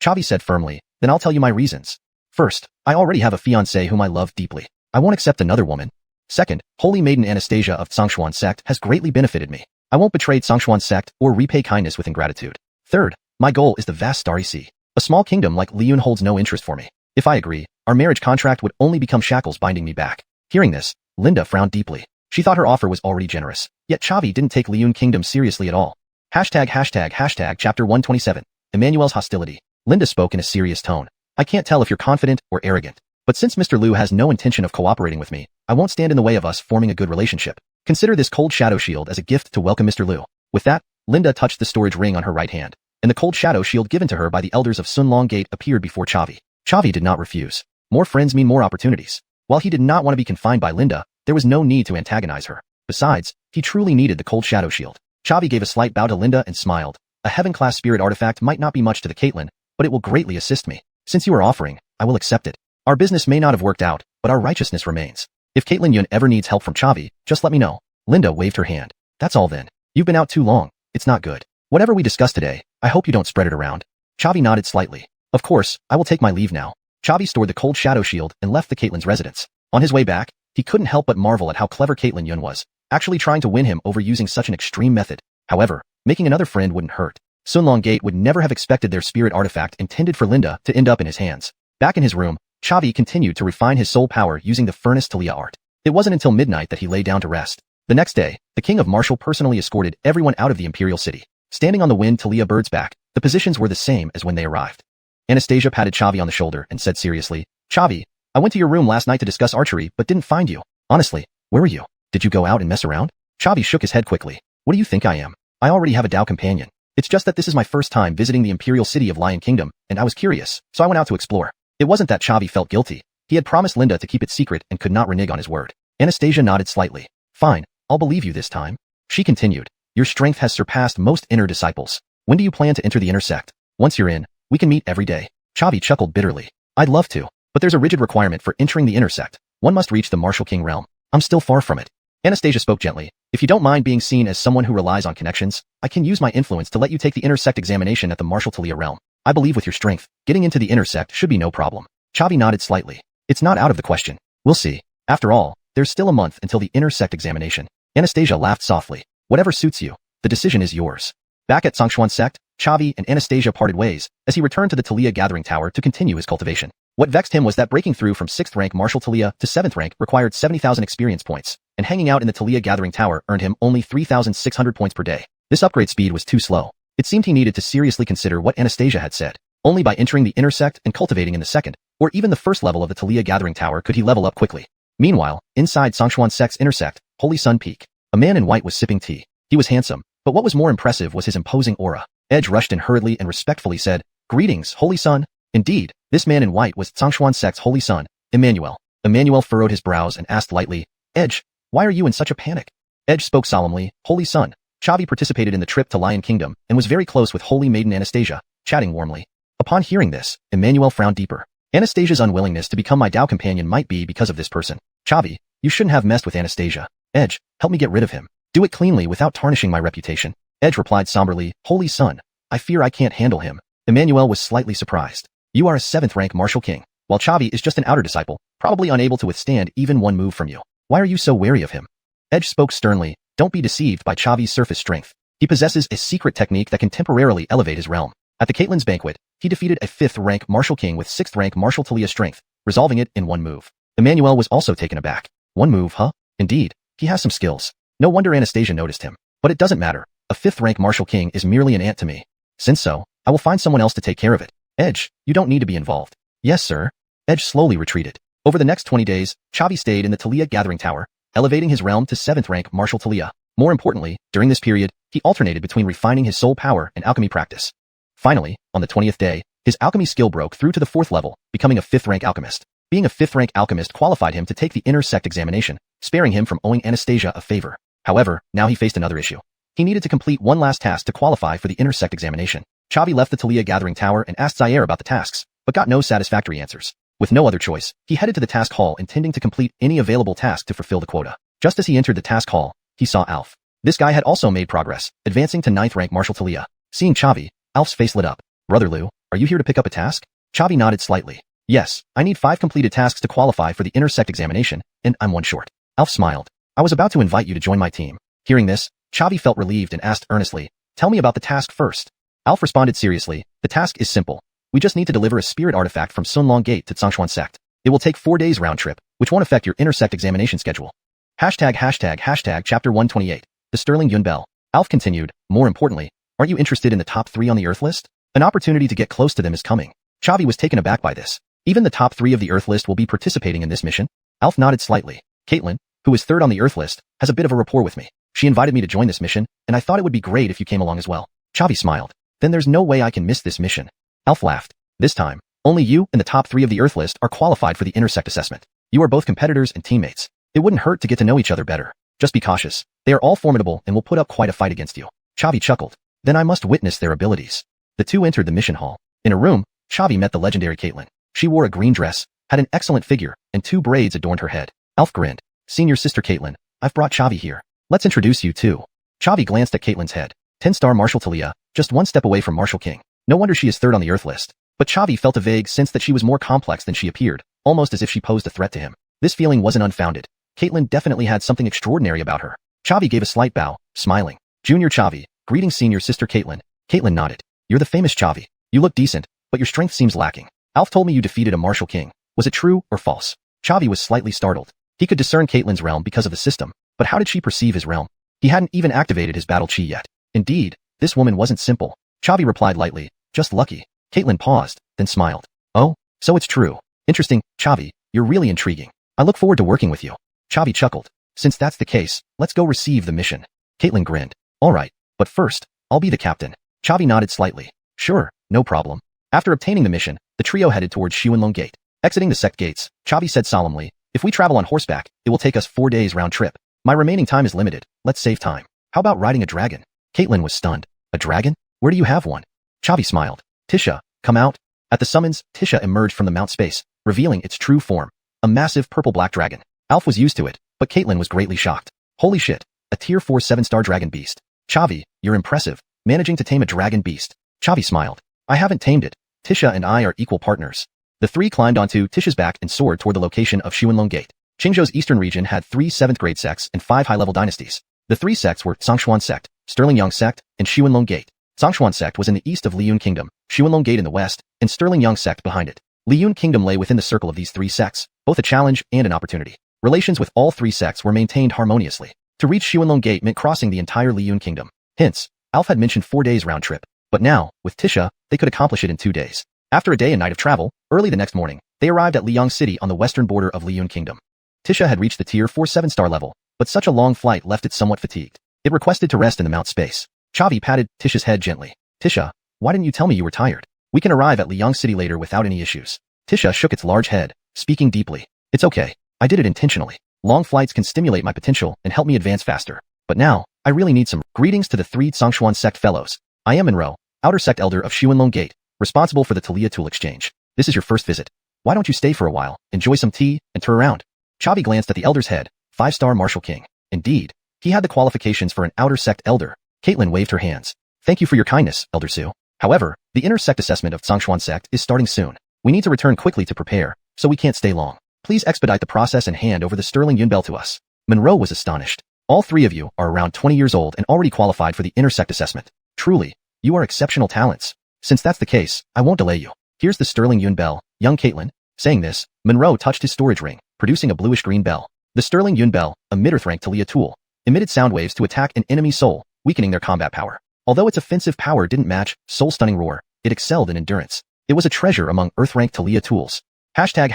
Chavi said firmly, then I'll tell you my reasons. First, I already have a fiancé whom I love deeply. I won't accept another woman. Second, Holy Maiden Anastasia of Xuanhuan sect has greatly benefited me. I won't betray Xuanhuan sect or repay kindness with ingratitude. Third, my goal is the vast starry sea. A small kingdom like Liyun holds no interest for me. If I agree, our marriage contract would only become shackles binding me back. Hearing this, Linda frowned deeply. She thought her offer was already generous. Yet Chavi didn't take Liyun Kingdom seriously at all. ####Chapter 127. Emmanuel's hostility. Linda spoke in a serious tone. I can't tell if you're confident or arrogant. But since Mr. Lu has no intention of cooperating with me, I won't stand in the way of us forming a good relationship. Consider this cold shadow shield as a gift to welcome Mr. Lu. With that, Linda touched the storage ring on her right hand, and the cold shadow shield given to her by the elders of Sunlong Gate appeared before Chavi. Chavi did not refuse. More friends mean more opportunities. While he did not want to be confined by Linda, there was no need to antagonize her. Besides, he truly needed the cold shadow shield. Chavi gave a slight bow to Linda and smiled. A heaven-class spirit artifact might not be much to the Caitlyn, but it will greatly assist me. Since you are offering, I will accept it. Our business may not have worked out, but our righteousness remains. If Caitlyn Yun ever needs help from Chavi, just let me know. Linda waved her hand. That's all then. You've been out too long. It's not good. Whatever we discussed today, I hope you don't spread it around. Chavi nodded slightly. Of course, I will take my leave now. Chavi stored the cold shadow shield and left the Caitlyn's residence. On his way back, he couldn't help but marvel at how clever Caitlyn Yun was, actually trying to win him over using such an extreme method. However, making another friend wouldn't hurt. Sunlong Gate would never have expected their spirit artifact intended for Linda to end up in his hands. Back in his room, Chavi continued to refine his soul power using the Furnace Talia art. It wasn't until midnight that he lay down to rest. The next day, the King of Martial personally escorted everyone out of the Imperial City. Standing on the wind Talia bird's back, the positions were the same as when they arrived. Anastasia patted Chavi on the shoulder and said seriously, Chavi, I went to your room last night to discuss archery but didn't find you. Honestly, where were you? Did you go out and mess around? Chavi shook his head quickly. What do you think I am? I already have a Dao companion. It's just that this is my first time visiting the Imperial City of Lion Kingdom, and I was curious, so I went out to explore. It wasn't that Chavi felt guilty. He had promised Linda to keep it secret and could not renege on his word. Anastasia nodded slightly. Fine, I'll believe you this time. She continued. Your strength has surpassed most inner disciples. When do you plan to enter the intersect? Once you're in, we can meet every day. Chavi chuckled bitterly. I'd love to, but there's a rigid requirement for entering the intersect. One must reach the Martial King realm. I'm still far from it. Anastasia spoke gently. If you don't mind being seen as someone who relies on connections, I can use my influence to let you take the intersect examination at the Martial Talia realm. I believe with your strength, getting into the intersect should be no problem. Chavi nodded slightly. It's not out of the question. We'll see. After all, there's still a month until the intersect examination. Anastasia laughed softly. Whatever suits you. The decision is yours. Back at Xuanhuan sect, Chavi and Anastasia parted ways as he returned to the Talia Gathering Tower to continue his cultivation. What vexed him was that breaking through from 6th rank Martial Talia to 7th rank required 70,000 experience points, and hanging out in the Talia Gathering Tower earned him only 3,600 points per day. This upgrade speed was too slow. It seemed he needed to seriously consider what Anastasia had said. Only by entering the intersect and cultivating in the 2nd, or even the 1st level of the Talia Gathering Tower could he level up quickly. Meanwhile, inside Xuanhuan sect's intersect, Holy Sun Peak, a man in white was sipping tea. He was handsome, but what was more impressive was his imposing aura. Edge rushed in hurriedly and respectfully said, "Greetings, Holy Sun." Indeed, this man in white was Xuanhuan sect's Holy Sun, Emmanuel. Emmanuel furrowed his brows and asked lightly, "Edge, why are you in such a panic?" Edge spoke solemnly, "Holy Sun." Chavi participated in the trip to Lion Kingdom and was very close with Holy Maiden Anastasia, chatting warmly. Upon hearing this, Emmanuel frowned deeper. Anastasia's unwillingness to become my Dao companion might be because of this person. Chavi, you shouldn't have messed with Anastasia. Edge, help me get rid of him. Do it cleanly without tarnishing my reputation. Edge replied somberly, "Holy Sun, I fear I can't handle him." Emmanuel was slightly surprised. You are a 7th rank Martial King, while Chavi is just an outer disciple, probably unable to withstand even one move from you. Why are you so wary of him? Edge spoke sternly, "Don't be deceived by Chavi's surface strength. He possesses a secret technique that can temporarily elevate his realm. At the Caitlin's banquet, he defeated a 5th rank Martial King with 6th rank Martial Talia strength, resolving it in one move." Emmanuel was also taken aback. One move, huh? Indeed, he has some skills. No wonder Anastasia noticed him. But it doesn't matter. A 5th rank Martial King is merely an ant to me. Since so, I will find someone else to take care of it. Edge, you don't need to be involved. Yes, sir. Edge slowly retreated. Over the next 20 days, Chavi stayed in the Talia Gathering Tower, elevating his realm to 7th rank Martial Talia. More importantly, during this period, he alternated between refining his soul power and alchemy practice. Finally, on the 20th day, his alchemy skill broke through to the 4th level, becoming a 5th rank alchemist. Being a 5th rank alchemist qualified him to take the intersect examination, sparing him from owing Anastasia a favor. However, now he faced another issue. He needed to complete one last task to qualify for the intersect examination. Chavi left the Talia Gathering Tower and asked Zaire about the tasks, but got no satisfactory answers. With no other choice, he headed to the task hall intending to complete any available task to fulfill the quota. Just as he entered the task hall, he saw Alf. This guy had also made progress, advancing to 9th rank Martial Talia. Seeing Chavi, Alf's face lit up. "Brother Liu, are you here to pick up a task?" Chavi nodded slightly. "Yes, I need 5 completed tasks to qualify for the intersect examination, and I'm one short." Alf smiled. "I was about to invite you to join my team." Hearing this, Chavi felt relieved and asked earnestly, "Tell me about the task first." Alf responded seriously, "The task is simple. We just need to deliver a spirit artifact from Sunlong Gate to Xuanhuan sect. It will take 4 days round trip, which won't affect your intersect examination schedule." ####Chapter 128. The Sterling Yun Bell. Alf continued, "More importantly, aren't you interested in the top 3 on the Earth list? An opportunity to get close to them is coming." Chavi was taken aback by this. Even the top 3 of the Earth list will be participating in this mission? Alf nodded slightly. "Caitlin, who is 3rd on the Earth list, has a bit of a rapport with me. She invited me to join this mission, and I thought it would be great if you came along as well." Chavi smiled. "Then there's no way I can miss this mission." Alf laughed. "This time, only you and the top 3 of the Earth list are qualified for the intersect assessment. You are both competitors and teammates. It wouldn't hurt to get to know each other better. Just be cautious. They are all formidable and will put up quite a fight against you." Chavi chuckled. "Then I must witness their abilities." The two entered the mission hall. In a room, Chavi met the legendary Caitlin. She wore a green dress, had an excellent figure, and 2 braids adorned her head. Alf grinned. "Senior sister Caitlin, I've brought Chavi here. Let's introduce you too." Chavi glanced at Caitlin's head. 10-star Martial Talia, just 1 step away from Martial King. No wonder she is 3rd on the Earth list. But Chavi felt a vague sense that she was more complex than she appeared, almost as if she posed a threat to him. This feeling wasn't unfounded. Caitlin definitely had something extraordinary about her. Chavi gave a slight bow, smiling. "Junior Chavi, greetings senior sister Caitlin." Caitlin nodded. "You're the famous Chavi. You look decent, but your strength seems lacking. Alf told me you defeated a Martial King. Was it true or false?" Chavi was slightly startled. He could discern Caitlin's realm because of the system, but how did she perceive his realm? He hadn't even activated his battle chi yet. Indeed, this woman wasn't simple. Chavi replied lightly, "Just lucky." Caitlin paused, then smiled. "Oh, so it's true. Interesting, Chavi, you're really intriguing. I look forward to working with you." Chavi chuckled. "Since that's the case, let's go receive the mission." Caitlin grinned. "Alright, but first, I'll be the captain." Chavi nodded slightly. "Sure, no problem." After obtaining the mission, the trio headed towards Xuanlong Gate. Exiting the sect gates, Chavi said solemnly, "If we travel on horseback, it will take us 4 days round trip. My remaining time is limited. Let's save time. How about riding a dragon?" Caitlin was stunned. "A dragon? Where do you have one? Chavi smiled. Tisha, come out. At the summons, Tisha emerged from the mount space, revealing its true form. A massive purple-black dragon. Alf was used to it, but Caitlin was greatly shocked. Holy shit. A tier 4 7-star dragon beast. Chavi, you're impressive. Managing to tame a dragon beast. Chavi smiled. I haven't tamed it. Tisha and I are equal partners. The three climbed onto Tisha's back and soared toward the location of Xuanhuan Gate. Qingzhou's eastern region had 3 7th-grade sects and 5 high-level dynasties. The 3 sects were Stronger1 sect, Sterling sect, and Xuanhuan Gate. Stronger1 sect was in the east of Liyun Kingdom, Xuanhuan Gate in the west, and Sterling sect behind it. Liyun Kingdom lay within the circle of these 3 sects, both a challenge and an opportunity. Relations with all 3 sects were maintained harmoniously. To reach Xuanhuan Gate meant crossing the entire Liyun Kingdom. Hence, Alf had mentioned 4 days round trip. But now, with Tisha, they could accomplish it in 2 days. After a day and night of travel, early the next morning, they arrived at Liang City on the western border of Liyun Kingdom. Tisha had reached the tier 4 7-star level, but such a long flight left it somewhat fatigued. It requested to rest in the mount space. Chavi patted Tisha's head gently. Tisha, why didn't you tell me you were tired? We can arrive at Liang City later without any issues. Tisha shook its large head, speaking deeply. It's okay. I did it intentionally. Long flights can stimulate my potential and help me advance faster. But now, I really need some greetings to the 3 Stronger1 sect fellows. I am Monroe, outer sect elder of Xuanhuan Gate, responsible for the Talia tool exchange. This is your first visit. Why don't you stay for a while, enjoy some tea, and tour around? Chavi glanced at the elder's head, 5-star Martial King. Indeed, he had the qualifications for an outer sect elder. Caitlin waved her hands. Thank you for your kindness, Elder Su. However, the inner sect assessment of Stronger1 sect is starting soon. We need to return quickly to prepare, so we can't stay long. Please expedite the process and hand over the Sterling Yun Bell to us. Monroe was astonished. All 3 of you are around 20 years old and already qualified for the inner sect assessment. Truly, you are exceptional talents. Since that's the case, I won't delay you. Here's the Sterling Yun Bell, young Caitlin. Saying this, Monroe touched his storage ring, producing a bluish-green bell. The Sterling Yun Bell, a mid-earth rank Talia tool, emitted sound waves to attack an enemy soul, weakening their combat power. Although its offensive power didn't match soul-stunning roar, it excelled in endurance. It was a treasure among earth-rank Talia tools. Hashtag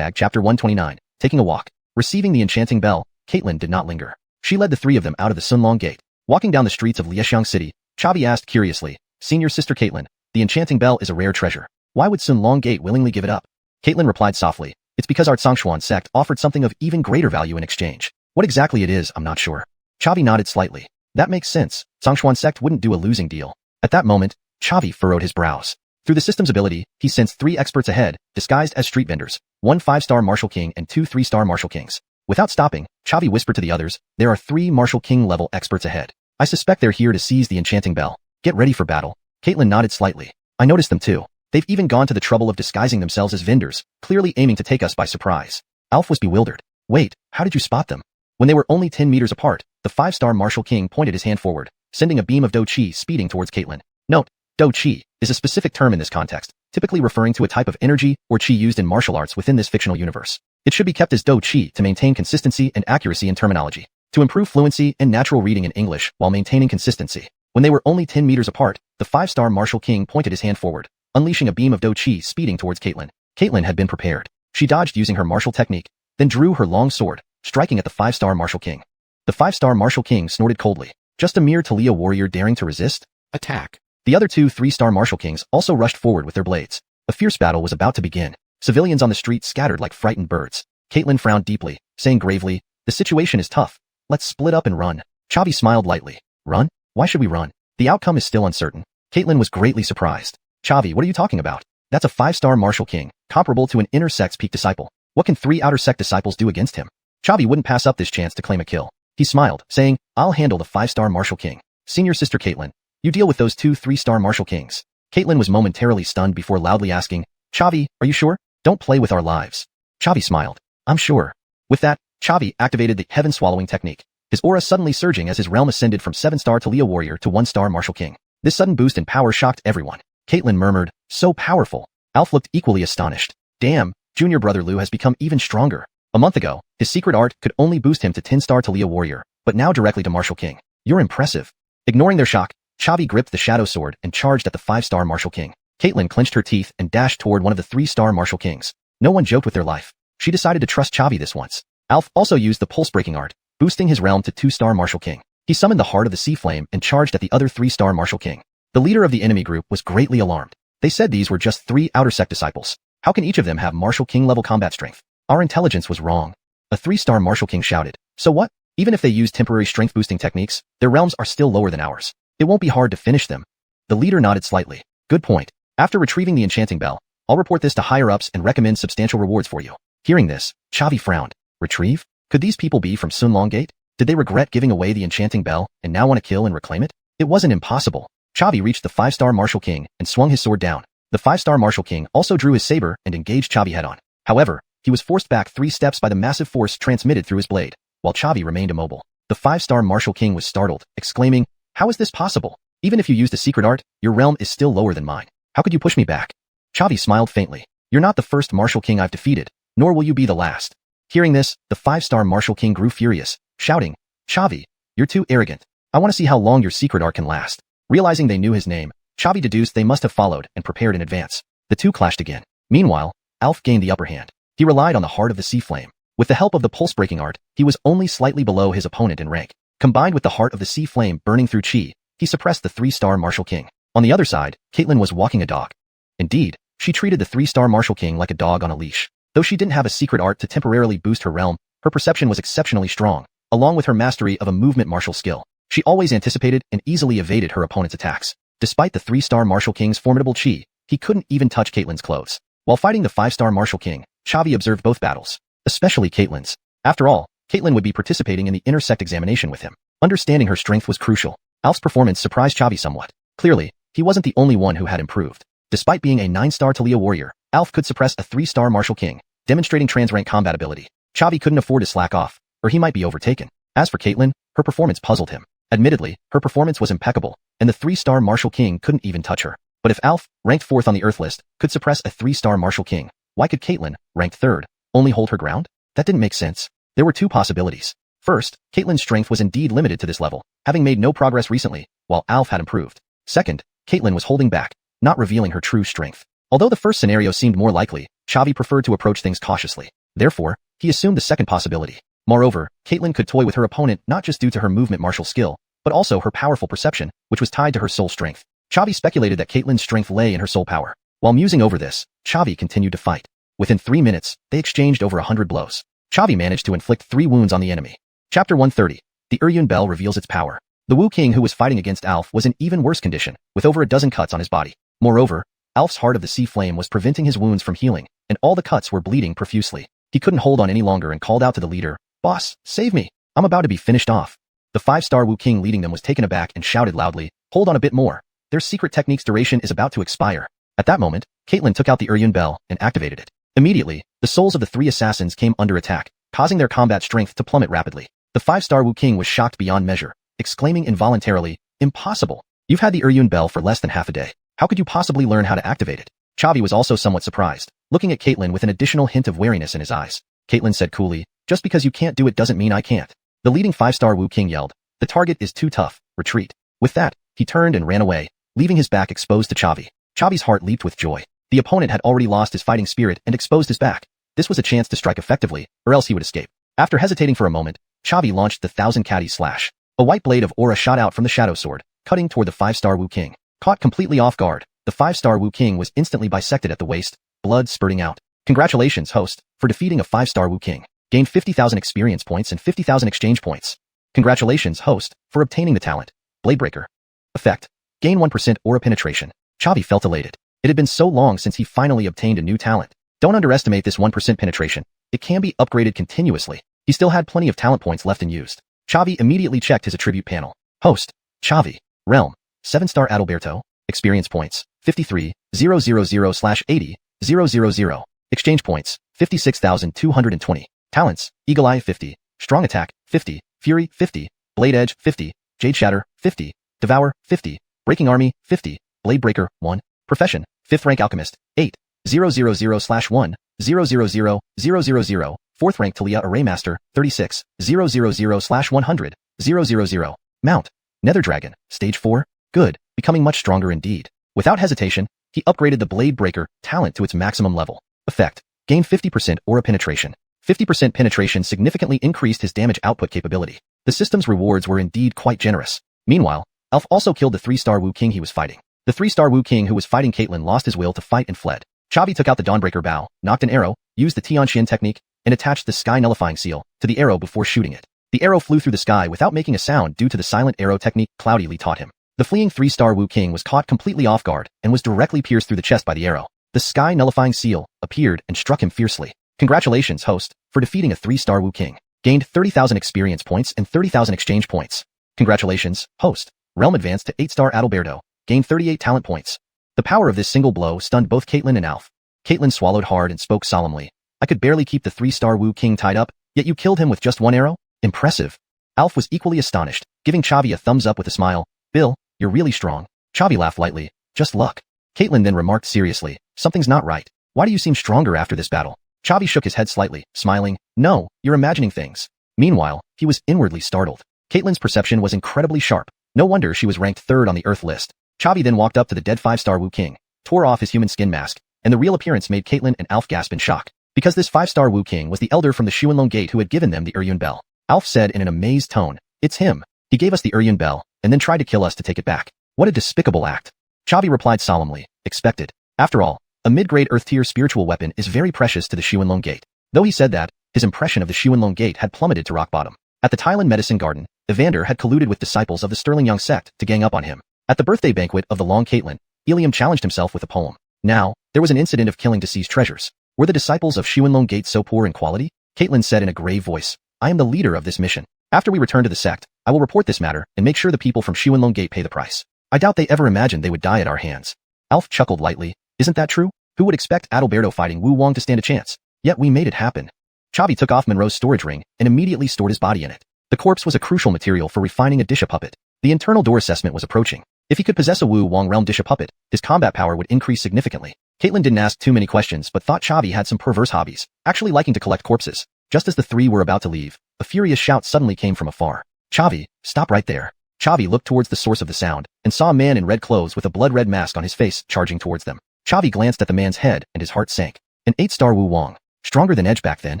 chapter 129, taking a walk. Receiving the enchanting bell, Caitlin did not linger. She led the 3 of them out of the Sunlong Gate. Walking down the streets of Liaxiang City, Chavi asked curiously, Senior Sister Caitlin, the enchanting bell is a rare treasure. Why would Sunlong Gate willingly give it up? Caitlin replied softly, it's because our Stronger1 sect offered something of even greater value in exchange. What exactly it is, I'm not sure. Chavi nodded slightly. That makes sense. Stronger1 sect wouldn't do a losing deal. At that moment, Chavi furrowed his brows. Through the system's ability, he sensed 3 experts ahead, disguised as street vendors, 1 5-star Martial King and 2 3-star Martial Kings. Without stopping, Chavi whispered to the others, there are 3 Martial King level experts ahead. I suspect they're here to seize the enchanting bell. Get ready for battle. Caitlin nodded slightly. I noticed them too. They've even gone to the trouble of disguising themselves as vendors, clearly aiming to take us by surprise. Alf was bewildered. Wait, how did you spot them? When they were only 10 meters apart, the 5-star Martial King pointed his hand forward, sending a beam of Do-Chi speeding towards Caitlin. Note, Do-Chi is a specific term in this context, typically referring to a type of energy or chi used in martial arts within this fictional universe. It should be kept as Do-Chi to maintain consistency and accuracy in terminology, to improve fluency and natural reading in English while maintaining consistency. When they were only 10 meters apart, the 5-star Martial King pointed his hand forward, unleashing a beam of Do-Chi speeding towards Caitlin. Caitlin had been prepared. She dodged using her martial technique, then drew her long sword, striking at the 5-star Martial King. The 5-star Martial King snorted coldly. Just a mere Talia warrior daring to resist? Attack. The other 2 3-star Martial Kings also rushed forward with their blades. A fierce battle was about to begin. Civilians on the street scattered like frightened birds. Caitlin frowned deeply, saying gravely, the situation is tough. Let's split up and run. Chavi smiled lightly. Run? Why should we run? The outcome is still uncertain. Caitlin was greatly surprised. Chavi, what are you talking about? That's a 5-star Martial King, comparable to an inner sect's peak disciple. What can 3 outer sect disciples do against him? Chavi wouldn't pass up this chance to claim a kill. He smiled, saying, I'll handle the 5-star Martial King. Senior Sister Caitlin, you deal with those 2 3-star Martial Kings. Caitlin was momentarily stunned before loudly asking, Chavi, are you sure? Don't play with our lives. Chavi smiled. I'm sure. With that, Chavi activated the Heaven Swallowing technique, his aura suddenly surging as his realm ascended from 7-star Talia warrior to 1-star Martial King. This sudden boost in power shocked everyone. Caitlin murmured, so powerful. Alf looked equally astonished. Damn, junior brother Lu has become even stronger. A month ago, his secret art could only boost him to 10-star Talia warrior, but now directly to Martial King. You're impressive. Ignoring their shock, Chavi gripped the shadow sword and charged at the 5-star Martial King. Caitlin clenched her teeth and dashed toward one of the 3-star Martial Kings. No one joked with their life. She decided to trust Chavi this once. Alf also used the pulse-breaking art, boosting his realm to 2-star Martial King. He summoned the Heart of the Sea Flame and charged at the other 3-star Martial King. The leader of the enemy group was greatly alarmed. They said these were just 3 outer sect disciples. How can each of them have Martial King level combat strength? Our intelligence was wrong. A 3-star Martial King shouted. So what? Even if they use temporary strength boosting techniques, their realms are still lower than ours. It won't be hard to finish them. The leader nodded slightly. Good point. After retrieving the enchanting bell, I'll report this to higher-ups and recommend substantial rewards for you. Hearing this, Chavi frowned. Retrieve? Could these people be from Sunlong Gate? Did they regret giving away the enchanting bell and now want to kill and reclaim it? It wasn't impossible. Chavi reached the 5-star Martial King and swung his sword down. The 5-star Martial King also drew his saber and engaged Chavi head-on. However, he was forced back 3 steps by the massive force transmitted through his blade, while Chavi remained immobile. The 5-star Martial King was startled, exclaiming, "How is this possible? Even if you used a secret art, your realm is still lower than mine. How could you push me back?" Chavi smiled faintly. "You're not the first Martial King I've defeated, nor will you be the last." Hearing this, the 5-star Martial King grew furious, shouting, "Chavi, you're too arrogant. I want to see how long your secret art can last." Realizing they knew his name, Chavi deduced they must have followed and prepared in advance. The two clashed again. Meanwhile, Alf gained the upper hand. He relied on the Heart of the Sea Flame. With the help of the pulse-breaking art, he was only slightly below his opponent in rank. Combined with the Heart of the Sea Flame burning through chi, he suppressed the 3-star Martial King. On the other side, Caitlin was walking a dog. Indeed, she treated the 3-star Martial King like a dog on a leash. Though she didn't have a secret art to temporarily boost her realm, her perception was exceptionally strong, along with her mastery of a movement martial skill. She always anticipated and easily evaded her opponent's attacks. Despite the 3-star Martial King's formidable chi, he couldn't even touch Caitlin's clothes. While fighting the 5-star Martial King, Chavi observed both battles, especially Caitlin's. After all, Caitlin would be participating in the intersect examination with him. Understanding her strength was crucial. Alf's performance surprised Chavi somewhat. Clearly, he wasn't the only one who had improved. Despite being a 9-star Talia warrior, Alf could suppress a 3-star Martial King, demonstrating trans-rank combat ability. Chavi couldn't afford to slack off, or he might be overtaken. As for Caitlin, her performance puzzled him. Admittedly, her performance was impeccable, and the 3-star Martial King couldn't even touch her. But if Alf, ranked 4th on the Earth list, could suppress a 3-star Martial King, why could Caitlin, ranked 3rd, only hold her ground? That didn't make sense. There were two possibilities. First, Caitlin's strength was indeed limited to this level, having made no progress recently, while Alf had improved. Second, Caitlin was holding back, not revealing her true strength. Although the first scenario seemed more likely, Chavi preferred to approach things cautiously. Therefore, he assumed the second possibility. Moreover, Caitlin could toy with her opponent not just due to her movement martial skill, but also her powerful perception, which was tied to her soul strength. Chavi speculated that Caitlin's strength lay in her soul power. While musing over this, Chavi continued to fight. Within 3 minutes, they exchanged over 100 blows. Chavi managed to inflict 3 wounds on the enemy. Chapter 130. The Eryun Bell reveals its power. The Wu King who was fighting against Alf was in even worse condition, with over a dozen cuts on his body. Moreover, Alf's Heart of the Sea Flame was preventing his wounds from healing, and all the cuts were bleeding profusely. He couldn't hold on any longer and called out to the leader, "Boss, save me. I'm about to be finished off." The 5-star Wu King leading them was taken aback and shouted loudly, "Hold on a bit more. Their secret technique's duration is about to expire." At that moment, Caitlin took out the Eryun Bell and activated it. Immediately, the souls of the 3 assassins came under attack, causing their combat strength to plummet rapidly. The 5-star Wu King was shocked beyond measure, exclaiming involuntarily, "Impossible. You've had the Eryun Bell for less than half a day. How could you possibly learn how to activate it?" Chavi was also somewhat surprised, looking at Caitlin with an additional hint of wariness in his eyes. Caitlin said coolly, "Just because you can't do it doesn't mean I can't." The leading 5-star Wu King yelled, "The target is too tough. Retreat." With that, he turned and ran away, leaving his back exposed to Chavi. Chavi's heart leaped with joy. The opponent had already lost his fighting spirit and exposed his back. This was a chance to strike effectively, or else he would escape. After hesitating for a moment, Chavi launched the 1000 Caddy Slash. A white blade of aura shot out from the Shadow Sword, cutting toward the 5-star Wu King. Caught completely off guard, the 5-star Wu King was instantly bisected at the waist, blood spurting out. Congratulations, host, for defeating a 5-star Wu King. Gained 50,000 experience points and 50,000 exchange points. Congratulations, host, for obtaining the talent. Bladebreaker. Effect. Gain 1% aura penetration. Chavi felt elated. It had been so long since he finally obtained a new talent. Don't underestimate this 1% penetration. It can be upgraded continuously. He still had plenty of talent points left unused. Chavi immediately checked his attribute panel. Host. Chavi. Realm. 7-star Adalberto. Experience points. 53,000/80,000. Exchange points. 56,220. Talents. Eagle Eye 50. Strong Attack 50. Fury 50. Blade Edge 50. Jade Shatter 50. Devour 50. Breaking Army 50. Blade Breaker 1. Profession. 5th rank Alchemist 8. 000/1. 000. 4th rank Talia Array Master 36. 000/100. 000. Mount. Nether Dragon. Stage 4. Good. Becoming much stronger indeed. Without hesitation, he upgraded the Blade Breaker talent to its maximum level. Effect. Gain 50% aura penetration. 50% penetration significantly increased his damage output capability. The system's rewards were indeed quite generous. Meanwhile, Alf also killed the 3-star Wu King he was fighting. The 3-star Wu King who was fighting Caitlin lost his will to fight and fled. Chavi took out the Dawnbreaker bow, knocked an arrow, used the Xianxia technique, and attached the sky nullifying seal to the arrow before shooting it. The arrow flew through the sky without making a sound due to the silent arrow technique Cloudy Lee taught him. The fleeing 3-star Wu King was caught completely off guard and was directly pierced through the chest by the arrow. The sky nullifying seal appeared and struck him fiercely. Congratulations, host, for defeating a 3-star Wu King. Gained 30,000 experience points and 30,000 exchange points. Congratulations, host. Realm advanced to 8-star Adalberto. Gained 38 talent points. The power of this single blow stunned both Caitlyn and Alf. Caitlyn swallowed hard and spoke solemnly. I could barely keep the 3-star Wu King tied up, yet you killed him with just one arrow? Impressive. Alf was equally astonished, giving Chavi a thumbs up with a smile. Bill, you're really strong. Chavi laughed lightly. Just luck. Caitlyn then remarked seriously. Something's not right. Why do you seem stronger after this battle? Chavi shook his head slightly, smiling. No, you're imagining things. Meanwhile, he was inwardly startled. Caitlyn's perception was incredibly sharp. No wonder she was ranked 3rd on the Earth list. Chavi then walked up to the dead 5-star Wu King, tore off his human skin mask, and the real appearance made Caitlyn and Alf gasp in shock. Because this 5-star Wu King was the elder from the Xuanhuan gate who had given them the Eryun bell. Alf said in an amazed tone, it's him. He gave us the Eryun bell, and then tried to kill us to take it back. What a despicable act. Chavi replied solemnly, expected. After all, a mid-grade Earth-tier spiritual weapon is very precious to the Xuanhuan gate. Though he said that, his impression of the Xuanhuan gate had plummeted to rock bottom. At the Thailand Medicine Garden, Evander had colluded with disciples of the Sterling Young sect to gang up on him. At the birthday banquet of the Long Caitlyn, Ilium challenged himself with a poem. Now, there was an incident of killing to seize treasures. Were the disciples of Xuanhuan gate so poor in quality? Caitlyn said in a grave voice, I am the leader of this mission. After we return to the sect, I will report this matter and make sure the people from Xuanhuan gate pay the price. I doubt they ever imagined they would die at our hands. Alf chuckled lightly. Isn't that true? Who would expect Adalberto fighting Wu Wong to stand a chance? Yet we made it happen. Chavi took off Monroe's storage ring and immediately stored his body in it. The corpse was a crucial material for refining a Disha puppet. The internal door assessment was approaching. If he could possess a Wu Wong realm Disha puppet, his combat power would increase significantly. Caitlyn didn't ask too many questions but thought Chavi had some perverse hobbies, actually liking to collect corpses. Just as the three were about to leave, a furious shout suddenly came from afar. Chavi, stop right there. Chavi looked towards the source of the sound and saw a man in red clothes with a blood-red mask on his face charging towards them. Chavi glanced at the man's head and his heart sank. An 8-star Wu Wong. Stronger than Edge back then.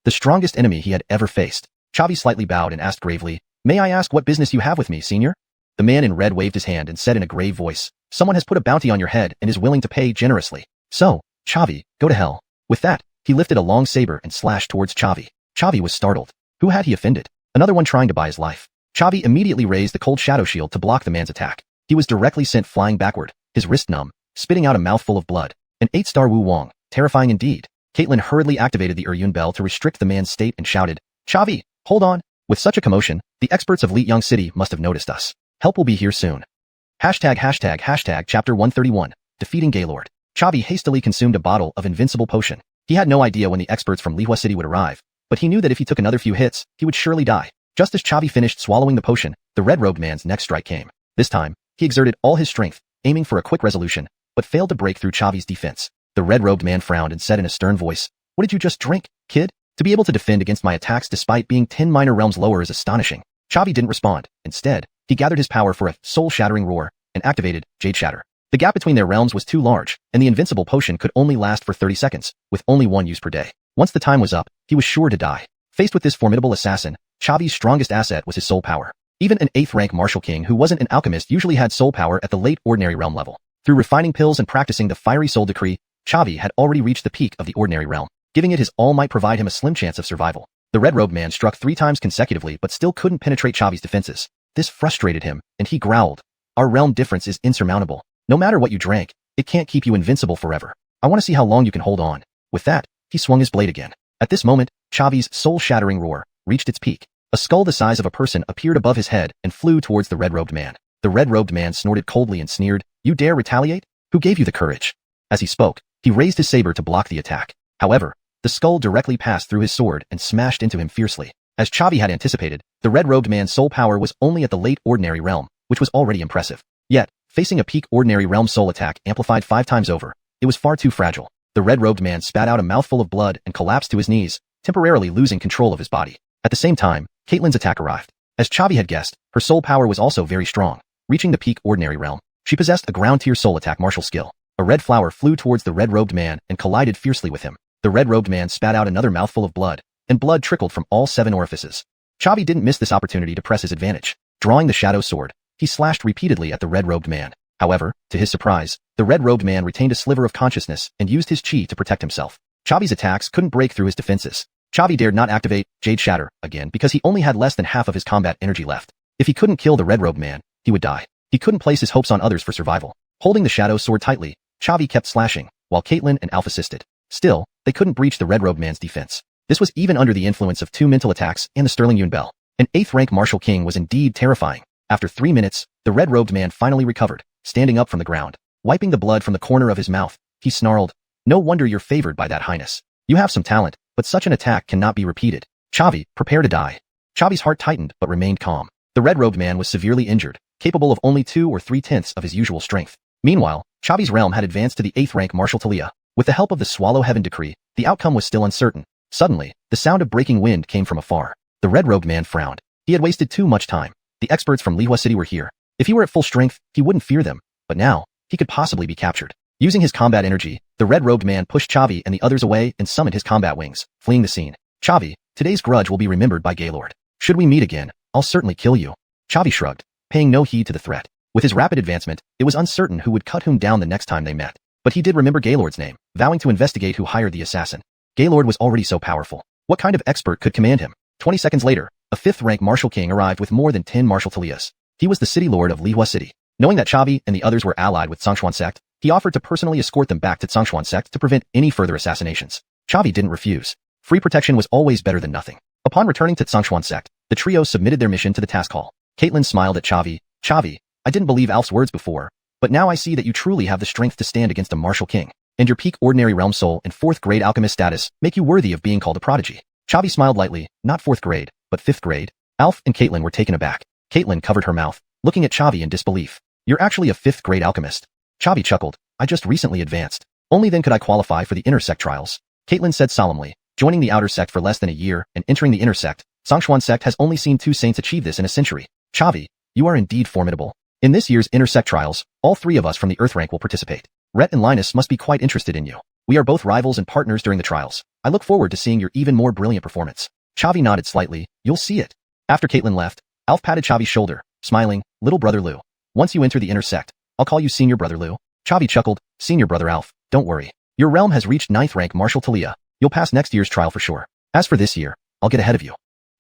The strongest enemy he had ever faced. Chavi slightly bowed and asked gravely, May I ask what business you have with me, senior? The man in red waved his hand and said in a grave voice, Someone has put a bounty on your head and is willing to pay generously. So, Chavi, go to hell. With that, he lifted a long saber and slashed towards Chavi. Chavi was startled. Who had he offended? Another one trying to buy his life. Chavi immediately raised the cold shadow shield to block the man's attack. He was directly sent flying backward, his wrist numb, spitting out a mouthful of blood. An 8-star Wu Wong, terrifying indeed. Caitlyn hurriedly activated the Eryun bell to restrict the man's state and shouted, Chavi, hold on. With such a commotion, the experts of Liangyang City must have noticed us. Help will be here soon. Hashtag chapter 131, defeating Gaylord. Chavi hastily consumed a bottle of invincible potion. He had no idea when the experts from Lihua City would arrive, but he knew that if he took another few hits, he would surely die. Just as Chavi finished swallowing the potion, the red-robed man's next strike came. This time, he exerted all his strength, aiming for a quick resolution, but failed to break through Chavi's defense. The red-robed man frowned and said in a stern voice, What did you just drink, kid? To be able to defend against my attacks despite being 10 minor realms lower is astonishing. Chavi didn't respond. Instead, he gathered his power for a soul-shattering roar and activated Jade Shatter. The gap between their realms was too large, and the invincible potion could only last for 30 seconds, with only one use per day. Once the time was up, he was sure to die. Faced with this formidable assassin, Chavi's strongest asset was his soul power. Even an 8th-rank martial king who wasn't an alchemist usually had soul power at the late ordinary realm level. Through refining pills and practicing the fiery soul decree, Chavi had already reached the peak of the ordinary realm. Giving it his all might provide him a slim chance of survival. The red-robed man struck 3 times consecutively but still couldn't penetrate Chavi's defenses. This frustrated him, and he growled, Our realm difference is insurmountable. No matter what you drank, it can't keep you invincible forever. I want to see how long you can hold on. With that, he swung his blade again. At this moment, Chavi's soul-shattering roar reached its peak. A skull the size of a person appeared above his head and flew towards the red-robed man. The red-robed man snorted coldly and sneered, You dare retaliate? Who gave you the courage? As he spoke, he raised his saber to block the attack. However, the skull directly passed through his sword and smashed into him fiercely. As Chavi had anticipated, the red-robed man's soul power was only at the late ordinary realm, which was already impressive. Yet, facing a peak ordinary realm soul attack amplified 5 times over, it was far too fragile. The red-robed man spat out a mouthful of blood and collapsed to his knees, temporarily losing control of his body. At the same time, Caitlyn's attack arrived. As Chavi had guessed, her soul power was also very strong. Reaching the peak ordinary realm, she possessed a ground-tier soul attack martial skill. A red flower flew towards the red-robed man and collided fiercely with him. The red-robed man spat out another mouthful of blood, and blood trickled from all 7 orifices. Chavi didn't miss this opportunity to press his advantage. Drawing the shadow sword, he slashed repeatedly at the red-robed man. However, to his surprise, the red-robed man retained a sliver of consciousness and used his chi to protect himself. Chavi's attacks couldn't break through his defenses. Chavi dared not activate Jade Shatter again because he only had less than half of his combat energy left. If he couldn't kill the red-robed man, he would die. He couldn't place his hopes on others for survival. Holding the shadow sword tightly, Chavi kept slashing, while Caitlin and Alf assisted. Still, they couldn't breach the red-robed man's defense. This was even under the influence of 2 mental attacks and the Sterling Yun bell. An 8th-rank martial king was indeed terrifying. After 3 minutes, the red-robed man finally recovered, standing up from the ground. Wiping the blood from the corner of his mouth, he snarled, "No wonder you're favored by that highness. You have some talent, but such an attack cannot be repeated. Chavi, prepare to die." Chavi's heart tightened but remained calm. The red-robed man was severely injured, capable of only 2 or 3/10 of his usual strength. Meanwhile, Chavi's realm had advanced to the 8th-rank martial Talia. With the help of the Swallow Heaven decree, the outcome was still uncertain. Suddenly, the sound of breaking wind came from afar. The red-robed man frowned. He had wasted too much time. The experts from Lihua City were here. If he were at full strength, he wouldn't fear them. But now, he could possibly be captured. Using his combat energy, the red-robed man pushed Chavi and the others away and summoned his combat wings, fleeing the scene. "Chavi, today's grudge will be remembered by Gaylord. Should we meet again, I'll certainly kill you." Chavi shrugged, paying no heed to the threat. With his rapid advancement, it was uncertain who would cut whom down the next time they met. But he did remember Gaylord's name, vowing to investigate who hired the assassin. Gaylord was already so powerful. What kind of expert could command him? 20 seconds later, a 5th-rank martial king arrived with more than 10 martial Talias. He was the city lord of Lihua City. Knowing that Chavi and the others were allied with xuanhuan sect, he offered to personally escort them back to xuanhuan sect to prevent any further assassinations. Chavi didn't refuse. Free protection was always better than nothing. Upon returning to xuanhuan sect, the trio submitted their mission to the task hall. Caitlin smiled at Chavi. "Chavi, I didn't believe Alf's words before, but now I see that you truly have the strength to stand against a martial king, and your peak ordinary realm soul and 4th-grade alchemist status make you worthy of being called a prodigy." Chavi smiled lightly, not 4th grade, but 5th grade. Alf and Caitlin were taken aback. Caitlin covered her mouth, looking at Chavi in disbelief. "You're actually a 5th-grade alchemist." Chavi chuckled. "I just recently advanced. Only then could I qualify for the inner sect trials." Caitlin said solemnly, joining the outer sect for less than a year and entering the inner sect. Xianxia sect has only seen 2 saints achieve this in a century. "Chavi, you are indeed formidable. In this year's inner sect trials, all 3 of us from the Earth rank will participate. Rhett and Linus must be quite interested in you. We are both rivals and partners during the trials. I look forward to seeing your even more brilliant performance." Chavi nodded slightly. "You'll see it." After Caitlin left, Alf patted Chavi's shoulder, smiling, "Little brother Lou. Once you enter the inner sect, I'll call you Senior Brother Lou." Chavi chuckled, "Senior Brother Alf, don't worry. Your realm has reached 9th rank martial Talia. You'll pass next year's trial for sure. As for this year, I'll get ahead of you."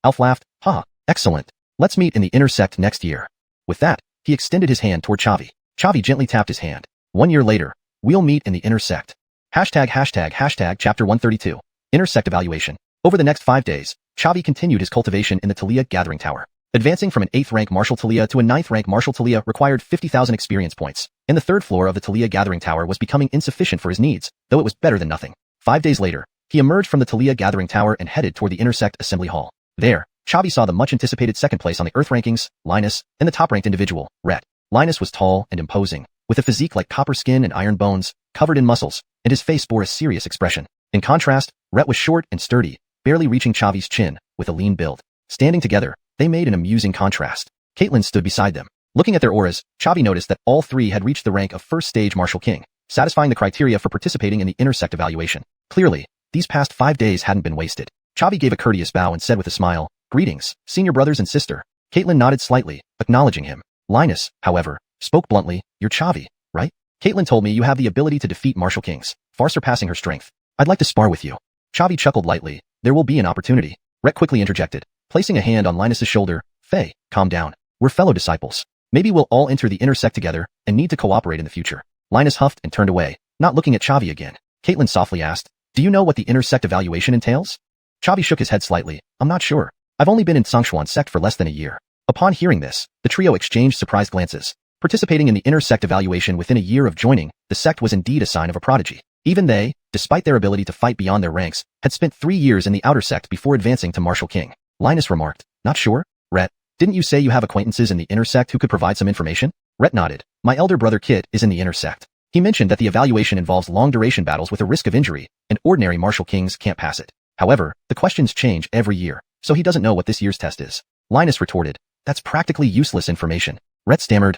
Alf laughed. "Haha, excellent. Let's meet in the inner sect next year." With that, he extended his hand toward Chavi. Chavi gently tapped his hand. 1 year later, we'll meet in the inner sect. ##### Chapter 132. Inner sect evaluation. Over the next 5 days, Chavi continued his cultivation in the Talia Gathering Tower. Advancing from an 8th rank martial Talia to a 9th rank martial Talia required 50,000 experience points, and the 3rd floor of the Talia Gathering Tower was becoming insufficient for his needs, though it was better than nothing. 5 days later, he emerged from the Talia Gathering Tower and headed toward the inner sect assembly hall. There, Chavi saw the much-anticipated 2nd place on the Earth rankings, Linus, and the top-ranked individual, Rhett. Linus was tall and imposing, with a physique like copper skin and iron bones, covered in muscles, and his face bore a serious expression. In contrast, Rhett was short and sturdy, barely reaching Chavi's chin, with a lean build. Standing together, they made an amusing contrast. Caitlin stood beside them. Looking at their auras, Chavi noticed that all 3 had reached the rank of 1st stage martial king, satisfying the criteria for participating in the inner sect evaluation. Clearly, these past 5 days hadn't been wasted. Chavi gave a courteous bow and said with a smile, "Greetings, senior brothers and sister." Caitlin nodded slightly, acknowledging him. Linus, however, spoke bluntly, "You're Chavi, right? Caitlin told me you have the ability to defeat martial kings, far surpassing her strength. I'd like to spar with you." Chavi chuckled lightly. "There will be an opportunity." Rhett quickly interjected, placing a hand on Linus's shoulder. "Faye, calm down. We're fellow disciples. Maybe we'll all enter the inner sect together and need to cooperate in the future." Linus huffed and turned away, not looking at Chavi again. Caitlin softly asked, "Do you know what the inner sect evaluation entails?" Chavi shook his head slightly. "I'm not sure. I've only been in Xianxia sect for less than a year." Upon hearing this, the trio exchanged surprised glances. Participating in the inner sect evaluation within a year of joining, the sect was indeed a sign of a prodigy. Even they, despite their ability to fight beyond their ranks, had spent 3 years in the outer sect before advancing to martial king. Linus remarked, "Not sure? Rhett, didn't you say you have acquaintances in the inner sect who could provide some information?" Rhett nodded. "My elder brother Kit is in the inner sect. He mentioned that the evaluation involves long-duration battles with a risk of injury, and ordinary martial kings can't pass it. However, the questions change every year, so he doesn't know what this year's test is." Linus retorted, "That's practically useless information." Rhett stammered,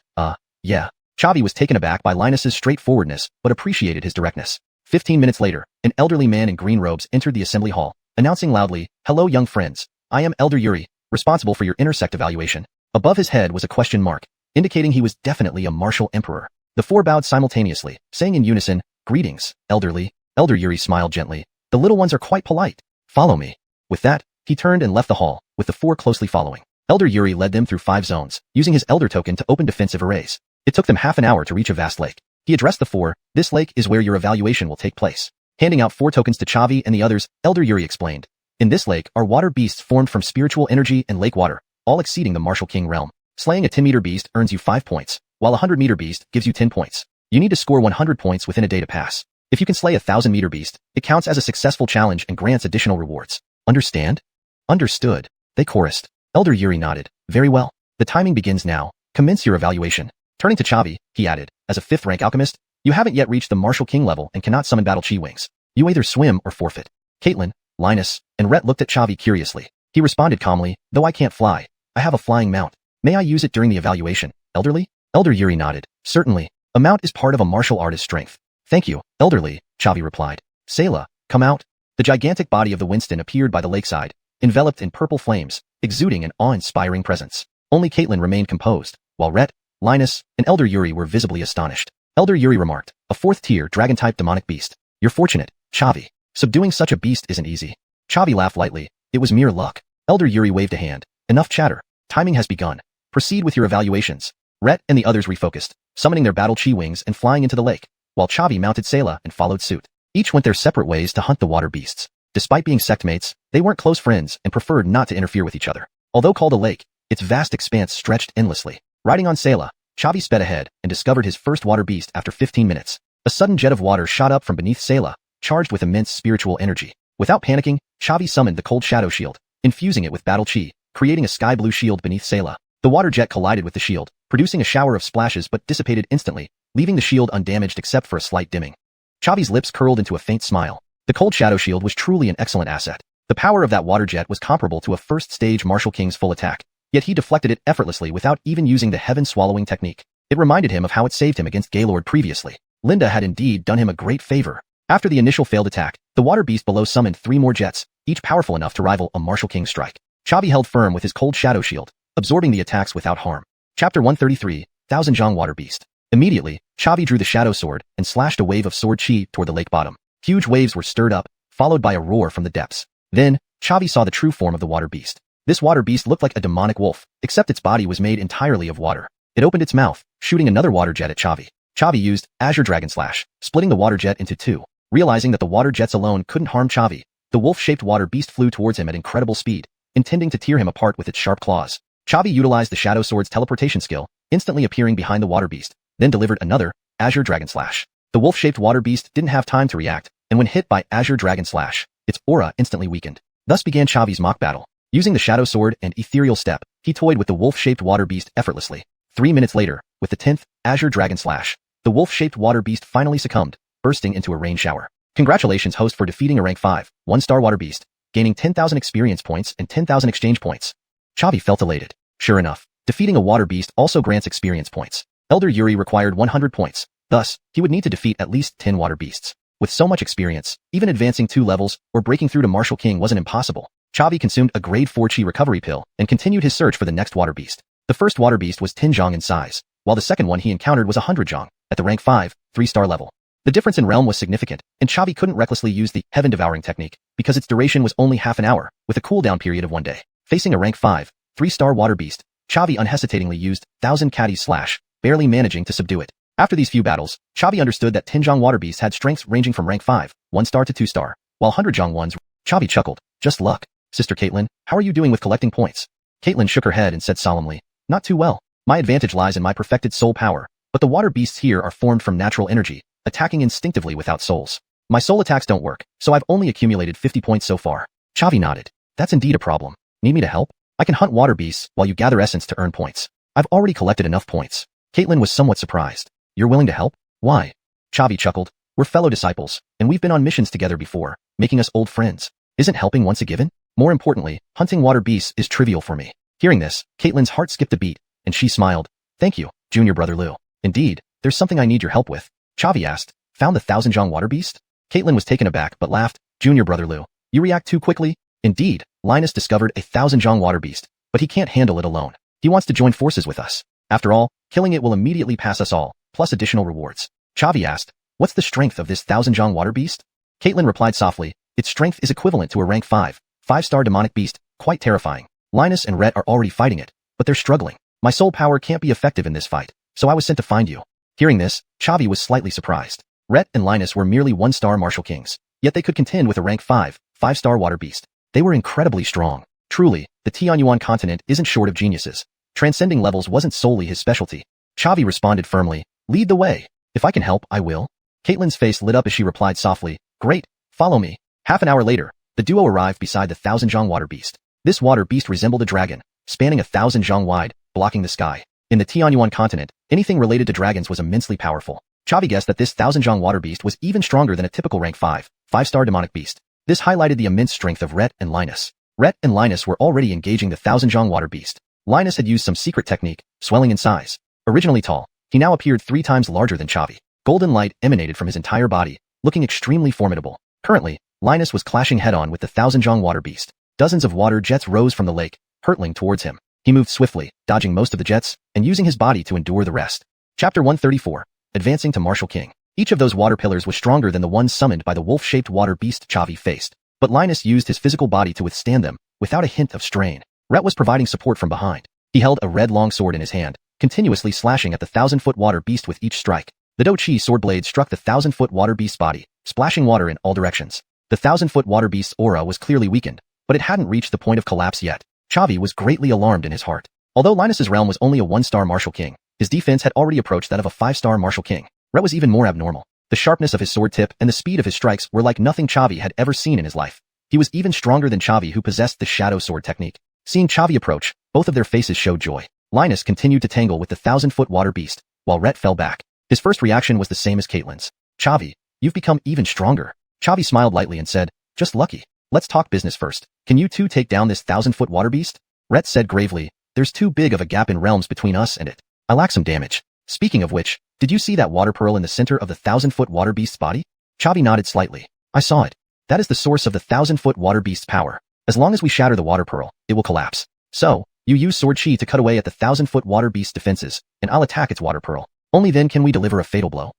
yeah." Chavi was taken aback by Linus's straightforwardness, but appreciated his directness. 15 minutes later, an elderly man in green robes entered the assembly hall, announcing loudly, "Hello young friends. I am Elder Yuri, responsible for your inner sect evaluation." Above his head was a question mark, indicating he was definitely a martial emperor. The 4 bowed simultaneously, saying in unison, "Greetings, elderly." Elder Yuri smiled gently. "The little ones are quite polite. Follow me." With that, he turned and left the hall, with the 4 closely following. Elder Yuri led them through 5 zones, using his elder token to open defensive arrays. It took them half an hour to reach a vast lake. He addressed the four. This lake is where your evaluation will take place. Handing out 4 tokens to Chavi and the others, Elder Yuri explained. In this lake are water beasts formed from spiritual energy and lake water, all exceeding the martial king realm. Slaying a 10-meter beast earns you 5 points, while a 100-meter beast gives you 10 points. You need to score 100 points within a day to pass. If you can slay a 1,000-meter beast, it counts as a successful challenge and grants additional rewards. Understand? Understood. They chorused. Elder Yuri nodded. Very well. The timing begins now. Commence your evaluation. Turning to Chavi, he added, as a 5th-rank alchemist, you haven't yet reached the martial king level and cannot summon battle chi wings. You either swim or forfeit. Caitlin, Linus, and Rhett looked at Chavi curiously. He responded calmly, though I can't fly. I have a flying mount. May I use it during the evaluation, Elderly? Elder Yuri nodded. Certainly. A mount is part of a martial artist's strength. Thank you, Elderly, Chavi replied. Sayla, come out. The gigantic body of the Winston appeared by the lakeside, enveloped in purple flames, exuding an awe-inspiring presence. Only Caitlin remained composed, while Rhett, Linus, and Elder Yuri were visibly astonished. Elder Yuri remarked, a 4th-tier dragon-type demonic beast. You're fortunate, Chavi. Subduing such a beast isn't easy. Chavi laughed lightly. It was mere luck. Elder Yuri waved a hand. Enough chatter. Timing has begun. Proceed with your evaluations. Rhett and the others refocused, summoning their battle chi wings and flying into the lake, while Chavi mounted Sayla and followed suit. Each went their separate ways to hunt the water beasts. Despite being sectmates, they weren't close friends and preferred not to interfere with each other. Although called a lake, its vast expanse stretched endlessly. Riding on Sayla, Chavi sped ahead and discovered his first water beast after 15 minutes. A sudden jet of water shot up from beneath Sayla, charged with immense spiritual energy. Without panicking, Chavi summoned the cold shadow shield, infusing it with battle chi, creating a sky blue shield beneath Sayla. The water jet collided with the shield, producing a shower of splashes but dissipated instantly, leaving the shield undamaged except for a slight dimming. Chavi's lips curled into a faint smile. The cold shadow shield was truly an excellent asset. The power of that water jet was comparable to a first-stage Martial King's full attack, yet he deflected it effortlessly without even using the heaven-swallowing technique. It reminded him of how it saved him against Gaylord previously. Linda had indeed done him a great favor. After the initial failed attack, the water beast below summoned 3 more jets, each powerful enough to rival a Martial King's strike. Chavi held firm with his cold shadow shield, absorbing the attacks without harm. Chapter 133, Thousand Zhang Water Beast. Immediately, Chavi drew the shadow sword and slashed a wave of sword chi toward the lake bottom. Huge waves were stirred up, followed by a roar from the depths. Then, Chavi saw the true form of the water beast. This water beast looked like a demonic wolf, except its body was made entirely of water. It opened its mouth, shooting another water jet at Chavi. Chavi used Azure Dragon Slash, splitting the water jet into 2. Realizing that the water jets alone couldn't harm Chavi, the wolf-shaped water beast flew towards him at incredible speed, intending to tear him apart with its sharp claws. Chavi utilized the Shadow Sword's teleportation skill, instantly appearing behind the water beast, then delivered another Azure Dragon Slash. The wolf-shaped water beast didn't have time to react, and when hit by Azure Dragon Slash, its aura instantly weakened. Thus began Chavi's mock battle. Using the Shadow Sword and Ethereal Step, he toyed with the wolf-shaped water beast effortlessly. 3 minutes later, with the 10th Azure Dragon Slash, the wolf-shaped water beast finally succumbed, bursting into a rain shower. Congratulations, host, for defeating a rank 5, 1-star water beast, gaining 10,000 experience points and 10,000 exchange points. Chavi felt elated. Sure enough, defeating a water beast also grants experience points. Elder Yuri required 100 points. Thus, he would need to defeat at least 10 water beasts. With so much experience, even advancing 2 levels or breaking through to Martial King wasn't impossible. Chavi consumed a grade 4 chi recovery pill and continued his search for the next water beast. The first water beast was 10 zhang in size, while the second one he encountered was 100 zhang, at the rank 5, 3-star level. The difference in realm was significant, and Chavi couldn't recklessly use the Heaven Devouring technique, because its duration was only half an hour, with a cooldown period of 1 day. Facing a rank 5, 3-star water beast, Chavi unhesitatingly used 1000 Catty's Slash, barely managing to subdue it. After these few battles, Chavi understood that 10 zhang water beasts had strengths ranging from rank 5, 1-star to 2-star, while 100 zhang ones. Chavi chuckled. Just luck. Sister Caitlin, how are you doing with collecting points? Caitlin shook her head and said solemnly, not too well. My advantage lies in my perfected soul power, but the water beasts here are formed from natural energy, attacking instinctively without souls. My soul attacks don't work, so I've only accumulated 50 points so far. Chavi nodded. That's indeed a problem. Need me to help? I can hunt water beasts while you gather essence to earn points. I've already collected enough points. Caitlin was somewhat surprised. You're willing to help? Why? Chavi chuckled. We're fellow disciples, and we've been on missions together before, making us old friends. Isn't helping once a given? More importantly, hunting water beasts is trivial for me. Hearing this, Caitlin's heart skipped a beat, and she smiled. Thank you, Junior Brother Liu. Indeed, there's something I need your help with. Chavi asked. Found the 1000 zhang water beast? Caitlin was taken aback but laughed. Junior Brother Liu, you react too quickly? Indeed, Linus discovered a 1000 zhang water beast, but he can't handle it alone. He wants to join forces with us. After all, killing it will immediately pass us all, plus additional rewards. Chavi asked, what's the strength of this 1000 zhang water beast? Caitlin replied softly, its strength is equivalent to a rank 5, 5-star demonic beast, quite terrifying. Linus and Rhett are already fighting it, but they're struggling. My soul power can't be effective in this fight. so I was sent to find you. Hearing this, Chavi was slightly surprised. Rhett and Linus were merely 1-star martial kings, yet they could contend with a rank 5-star water beast. They were incredibly strong. Truly, the Xuanhuan continent isn't short of geniuses. Transcending levels wasn't solely his specialty. Chavi responded firmly, "Lead the way. If I can help, I will." Caitlin's face lit up as she replied softly, "Great, follow me." Half an hour later, the duo arrived beside the 1,000-zhang water beast. This water beast resembled a dragon, spanning 1,000 zhang wide, blocking the sky. In the Xuanhuan continent, anything related to dragons was immensely powerful. Chavi guessed that this 1,000-zhang water beast was even stronger than a typical rank 5-star demonic beast. This highlighted the immense strength of Rhett and Linus. Rhett and Linus were already engaging the 1,000-zhang water beast. Linus had used some secret technique, swelling in size. Originally tall, he now appeared 3 times larger than Chavi. Golden light emanated from his entire body, looking extremely formidable. Currently, Linus was clashing head-on with the 1,000-zhang water beast. Dozens of water jets rose from the lake, hurtling towards him. He moved swiftly, dodging most of the jets, and using his body to endure the rest. Chapter 134. Advancing to Martial King. Each of those water pillars was stronger than the one summoned by the wolf-shaped water beast Chavi faced. But Linus used his physical body to withstand them, without a hint of strain. Rhett was providing support from behind. He held a red long sword in his hand, continuously slashing at the 1,000-foot water beast with each strike. The Douqi sword blade struck the 1,000-foot water beast's body, splashing water in all directions. The 1,000-foot water beast's aura was clearly weakened, but it hadn't reached the point of collapse yet. Chavi was greatly alarmed in his heart. Although Linus's realm was only a 1-star martial king, his defense had already approached that of a 5-star martial king. Rhett was even more abnormal. The sharpness of his sword tip and the speed of his strikes were like nothing Chavi had ever seen in his life. He was even stronger than Chavi, who possessed the shadow sword technique. Seeing Chavi approach, both of their faces showed joy. Linus continued to tangle with the 1,000-foot water beast, while Rhett fell back. His first reaction was the same as Caitlin's. "Chavi, you've become even stronger." Chavi smiled lightly and said, "Just lucky. Let's talk business first. Can you two take down this 1,000-foot water beast?" Rhett said gravely, "There's too big of a gap in realms between us and it. I lack some damage. Speaking of which, did you see that water pearl in the center of the 1,000-foot water beast's body?" Chavi nodded slightly. "I saw it. That is the source of the 1,000-foot water beast's power. As long as we shatter the water pearl, it will collapse. So, you use sword chi to cut away at the 1,000-foot water beast's defenses, and I'll attack its water pearl. Only then can we deliver a fatal blow."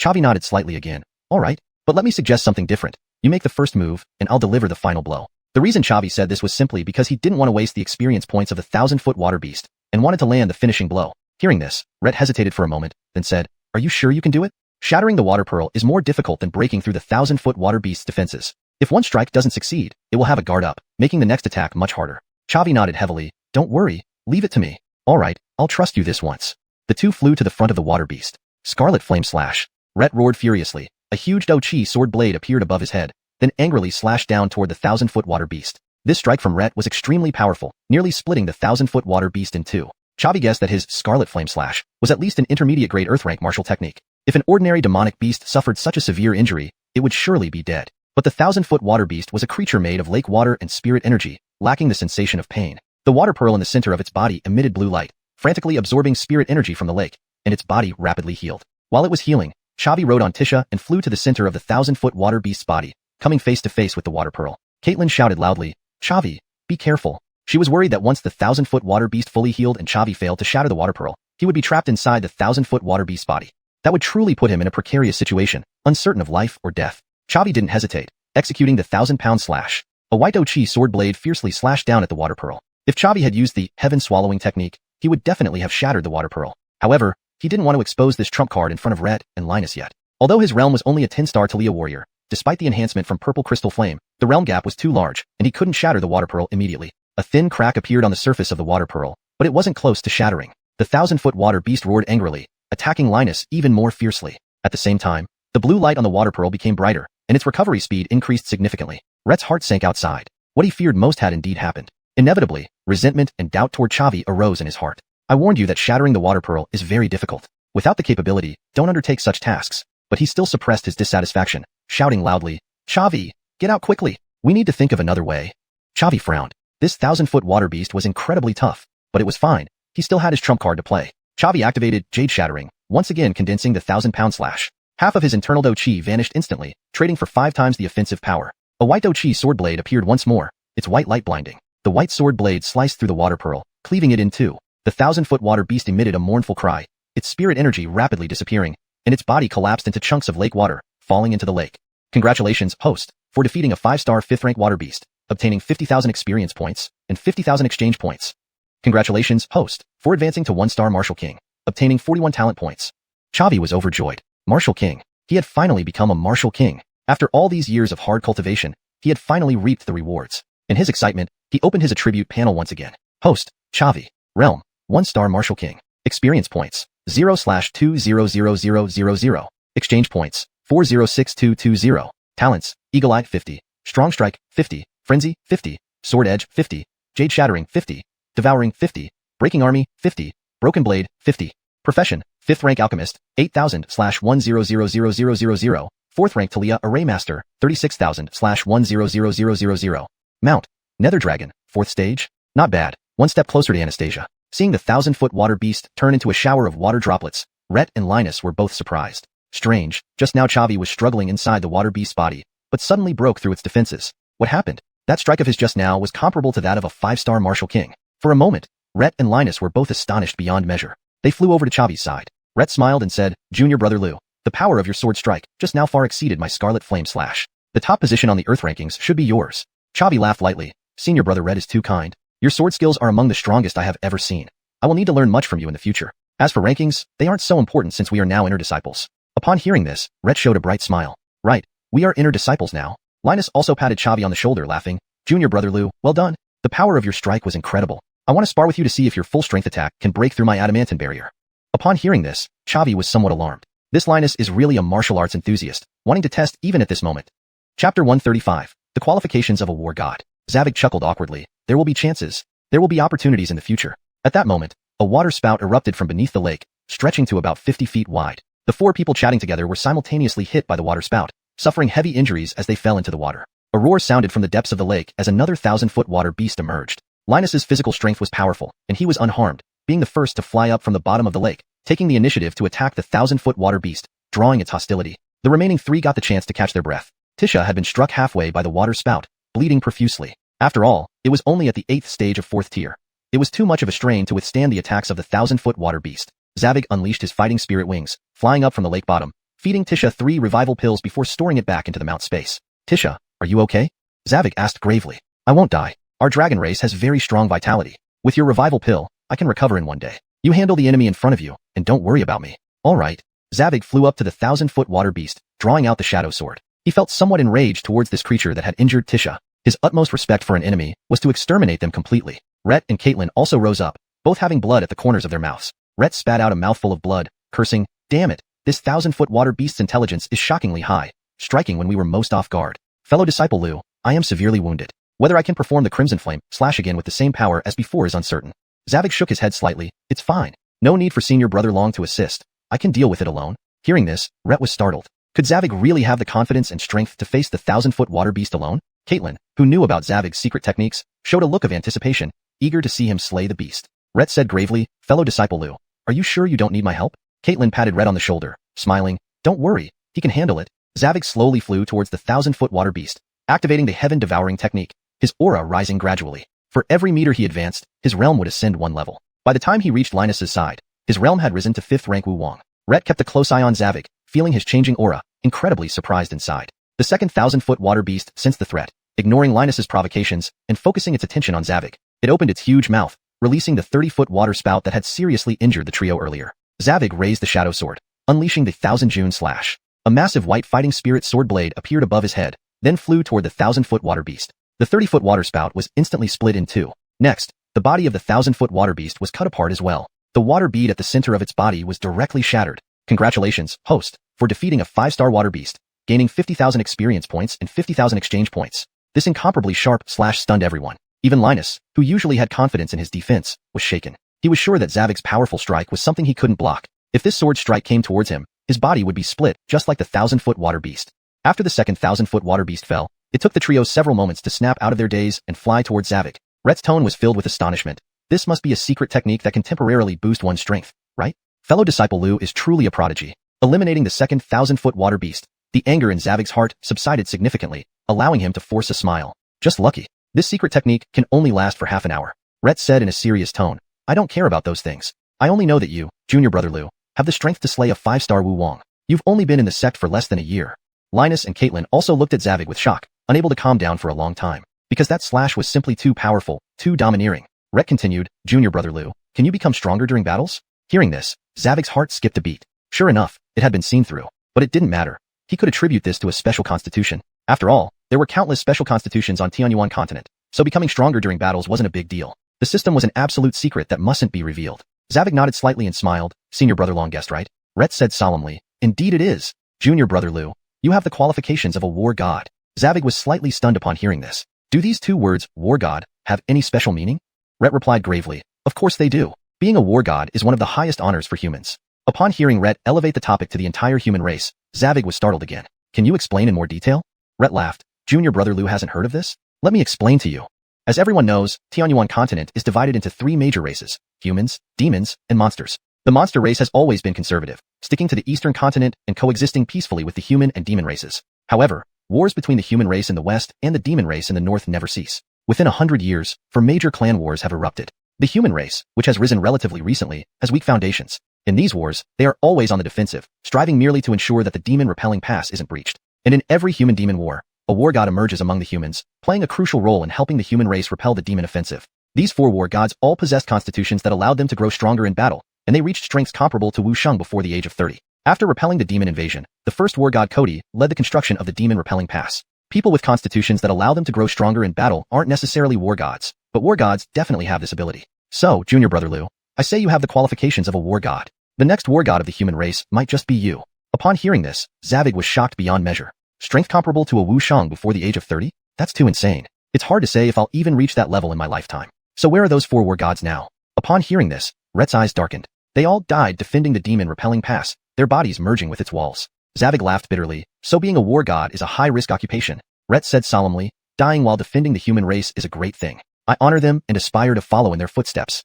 Chavi nodded slightly again. "All right, but let me suggest something different. You make the first move, and I'll deliver the final blow." The reason Chavi said this was simply because he didn't want to waste the experience points of the 1,000-foot water beast, and wanted to land the finishing blow. Hearing this, Rhett hesitated for a moment, then said, "Are you sure you can do it? Shattering the water pearl is more difficult than breaking through the 1,000-foot water beast's defenses. If one strike doesn't succeed, it will have a guard up, making the next attack much harder." Chavi nodded heavily. "Don't worry, leave it to me. All right, I'll trust you this once." The two flew to the front of the water beast. Scarlet flame slash. Rhett roared furiously. A huge Douqi sword blade appeared above his head, then angrily slashed down toward the 1,000-foot water beast. This strike from Rhett was extremely powerful, nearly splitting the 1,000-foot water beast in two. Chavi guessed that his Scarlet Flame Slash was at least an intermediate-grade Earth-rank martial technique. If an ordinary demonic beast suffered such a severe injury, it would surely be dead. But the 1,000-foot water beast was a creature made of lake water and spirit energy, lacking the sensation of pain. The water pearl in the center of its body emitted blue light, frantically absorbing spirit energy from the lake, and its body rapidly healed. While it was healing, Chavi rode on Tisha and flew to the center of the 1,000-foot water beast's body, coming face to face with the water pearl. Caitlin shouted loudly, "Chavi, be careful." She was worried that once the 1,000-foot water beast fully healed and Chavi failed to shatter the water pearl, he would be trapped inside the 1,000-foot water beast's body. That would truly put him in a precarious situation, uncertain of life or death. Chavi didn't hesitate, executing the 1,000-pound slash. A white Douqi sword blade fiercely slashed down at the water pearl. If Chavi had used the heaven swallowing technique, he would definitely have shattered the water pearl. However, he didn't want to expose this trump card in front of Rhett and Linus yet. Although his realm was only a 10-star Talia warrior, despite the enhancement from purple crystal flame, the realm gap was too large, and he couldn't shatter the water pearl immediately. A thin crack appeared on the surface of the water pearl, but it wasn't close to shattering. The 1,000-foot water beast roared angrily, attacking Linus even more fiercely. At the same time, the blue light on the water pearl became brighter, and its recovery speed increased significantly. Rhett's heart sank outside. What he feared most had indeed happened. Inevitably, resentment and doubt toward Chavi arose in his heart. "I warned you that shattering the water pearl is very difficult. Without the capability, don't undertake such tasks." But he still suppressed his dissatisfaction, shouting loudly, "Chavi, get out quickly. We need to think of another way." Chavi frowned. This 1,000-foot water beast was incredibly tough, but it was fine. He still had his trump card to play. Chavi activated Jade Shattering, once again condensing the 1,000-pound slash. Half of his internal Douqi vanished instantly, trading for 5 times the offensive power. A white Douqi sword blade appeared once more, its white light blinding. The white sword blade sliced through the water pearl, cleaving it in two. The 1,000-foot water beast emitted a mournful cry, its spirit energy rapidly disappearing, and its body collapsed into chunks of lake water, falling into the lake. Congratulations, host, for defeating a 5-star 5th-rank water beast, obtaining 50,000 experience points and 50,000 exchange points. Congratulations, host, for advancing to 1-star martial king, obtaining 41 talent points. Chavi was overjoyed. Martial King. He had finally become a martial king. After all these years of hard cultivation, he had finally reaped the rewards. In his excitement, he opened his attribute panel once again. Host, Chavi. Realm, 1-star Martial King. Experience points, 0/200000. Exchange points, 406220. Talents, Eagle Eye, 50. Strong Strike, 50. Frenzy, 50. Sword Edge, 50. Jade Shattering, 50. Devouring, 50. Breaking Army, 50. Broken Blade, 50. Profession, 5th rank Alchemist, 8000/100000. 4th rank Talia Array Master, 36,000/100000. Mount, Nether Dragon, 4th stage? Not bad, one step closer to Anastasia. Seeing the 1,000-foot water beast turn into a shower of water droplets, Rhett and Linus were both surprised. Strange, just now Chavi was struggling inside the water beast's body, but suddenly broke through its defenses. What happened? That strike of his just now was comparable to that of a 5-star Martial King. For a moment, Rhett and Linus were both astonished beyond measure. They flew over to Chavi's side. Rhett smiled and said, Junior Brother Lou, the power of your sword strike just now far exceeded my Scarlet Flame Slash. The top position on the Earth rankings should be yours. Chavi laughed lightly. Senior Brother Rhett is too kind. Your sword skills are among the strongest I have ever seen. I will need to learn much from you in the future. As for rankings, they aren't so important since we are now inner disciples. Upon hearing this, Rhett showed a bright smile. Right, we are inner disciples now. Linus also patted Chavi on the shoulder, laughing. Junior Brother Lou, well done. The power of your strike was incredible. I want to spar with you to see if your full strength attack can break through my adamantine barrier. Upon hearing this, Chavi was somewhat alarmed. This Linus is really a martial arts enthusiast, wanting to test even at this moment. Chapter 135. The Qualifications of a War God. Zavig chuckled awkwardly. There will be chances. There will be opportunities in the future. At that moment, a water spout erupted from beneath the lake, stretching to about 50 feet wide. The 4 people chatting together were simultaneously hit by the water spout, suffering heavy injuries as they fell into the water. A roar sounded from the depths of the lake as another 1,000-foot water beast emerged. Linus's physical strength was powerful, and he was unharmed, being the first to fly up from the bottom of the lake, taking the initiative to attack the 1,000-foot water beast, drawing its hostility. The remaining 3 got the chance to catch their breath. Tisha had been struck halfway by the water spout, bleeding profusely. After all, it was only at the 8th stage of 4th tier. It was too much of a strain to withstand the attacks of the 1,000-foot water beast. Zavig unleashed his fighting spirit wings, flying up from the lake bottom, feeding Tisha 3 revival pills before storing it back into the mount space. Tisha, are you okay? Zavig asked gravely. I won't die. Our dragon race has very strong vitality. With your revival pill, I can recover in one day. You handle the enemy in front of you, and don't worry about me. All right. Zavig flew up to the 1,000-foot water beast, drawing out the shadow sword. He felt somewhat enraged towards this creature that had injured Tisha. His utmost respect for an enemy was to exterminate them completely. Rhett and Caitlin also rose up, both having blood at the corners of their mouths. Rhett spat out a mouthful of blood, cursing, damn it, this 1,000-foot water beast's intelligence is shockingly high, striking when we were most off guard. Fellow disciple Lou, I am severely wounded. Whether I can perform the Crimson Flame Slash again with the same power as before is uncertain. Zavig shook his head slightly. It's fine. No need for Senior Brother Long to assist. I can deal with it alone. Hearing this, Rhett was startled. Could Zavig really have the confidence and strength to face the 1,000-foot water beast alone? Caitlin, who knew about Zavig's secret techniques, showed a look of anticipation, eager to see him slay the beast. Rhett said gravely, fellow disciple Lou, are you sure you don't need my help? Caitlin patted Rhett on the shoulder, smiling, don't worry, he can handle it. Zavig slowly flew towards the 1,000-foot water beast, activating the heaven devouring technique, his aura rising gradually. For every meter he advanced, his realm would ascend 1 level. By the time he reached Linus's side, his realm had risen to 5th rank Wu Wang. Rhett kept a close eye on Zavig, feeling his changing aura, incredibly surprised inside. The second 1,000-foot water beast sensed the threat, ignoring Linus's provocations and focusing its attention on Zavig. It opened its huge mouth, releasing the 30-foot water spout that had seriously injured the trio earlier. Zavig raised the shadow sword, unleashing the 1,000 June Slash. A massive white fighting spirit sword blade appeared above his head, then flew toward the 1,000-foot water beast. The 30-foot water spout was instantly split in 2. Next, the body of the 1,000-foot water beast was cut apart as well. The water bead at the center of its body was directly shattered. Congratulations, host, for defeating a 5-star water beast, gaining 50,000 experience points and 50,000 exchange points. This incomparably sharp slash stunned everyone. Even Linus, who usually had confidence in his defense, was shaken. He was sure that Zavig's powerful strike was something he couldn't block. If this sword strike came towards him, his body would be split just like the 1,000-foot water beast. After the second 1,000-foot water beast fell, it took the trio several moments to snap out of their daze and fly towards Zavig. Rhett's tone was filled with astonishment. This must be a secret technique that can temporarily boost one's strength, right? Fellow disciple Lou is truly a prodigy. Eliminating the second 1,000-foot water beast, the anger in Zavig's heart subsided significantly, allowing him to force a smile. Just lucky. This secret technique can only last for half an hour. Rhett said in a serious tone, I don't care about those things. I only know that you, Junior Brother Lou, have the strength to slay a 5-star Wu Wang. You've only been in the sect for less than a year. Linus and Caitlin also looked at Zavig with shock, unable to calm down for a long time. Because that slash was simply too powerful, too domineering. Rhett continued, Junior Brother Lou, can you become stronger during battles? Hearing this, Zavig's heart skipped a beat. Sure enough, it had been seen through. But it didn't matter. He could attribute this to a special constitution. After all, there were countless special constitutions on Xuanhuan continent, so becoming stronger during battles wasn't a big deal. The system was an absolute secret that mustn't be revealed. Zavig nodded slightly and smiled. Senior brother long guessed right? Rhett said solemnly. Indeed it is. Junior brother Lu, you have the qualifications of a war god. Zavig was slightly stunned upon hearing this. Do these two words, war god, have any special meaning? Rhett replied gravely. Of course they do. Being a war god is one of the highest honors for humans. Upon hearing Rhett elevate the topic to the entire human race, Zavig was startled again. Can you explain in more detail? Rhett laughed. Junior brother Lu hasn't heard of this? Let me explain to you. As everyone knows, Xuanhuan continent is divided into 3 major races: humans, demons, and monsters. The monster race has always been conservative, sticking to the eastern continent and coexisting peacefully with the human and demon races. However, wars between the human race in the west and the demon race in the north never cease. Within 100 years, 4 major clan wars have erupted. The human race, which has risen relatively recently, has weak foundations. In these wars, they are always on the defensive, striving merely to ensure that the demon-repelling pass isn't breached. And in every human-demon war, a war god emerges among the humans, playing a crucial role in helping the human race repel the demon offensive. These 4 war gods all possessed constitutions that allowed them to grow stronger in battle, and they reached strengths comparable to Wuxia before the age of 30. After repelling the demon invasion, the first war god Cody led the construction of the demon-repelling pass. People with constitutions that allow them to grow stronger in battle aren't necessarily war gods, but war gods definitely have this ability. So, Junior brother Lu, I say you have the qualifications of a war god. The next war god of the human race might just be you. Upon hearing this, Zavig was shocked beyond measure. Strength comparable to a Wuxia before the age of 30? That's too insane. It's hard to say if I'll even reach that level in my lifetime. So where are those 4 war gods now? Upon hearing this, Rhett's eyes darkened. They all died defending the demon-repelling pass, their bodies merging with its walls. Zavig laughed bitterly. So being a war god is a high-risk occupation. Rhett said solemnly. Dying while defending the human race is a great thing. I honor them and aspire to follow in their footsteps.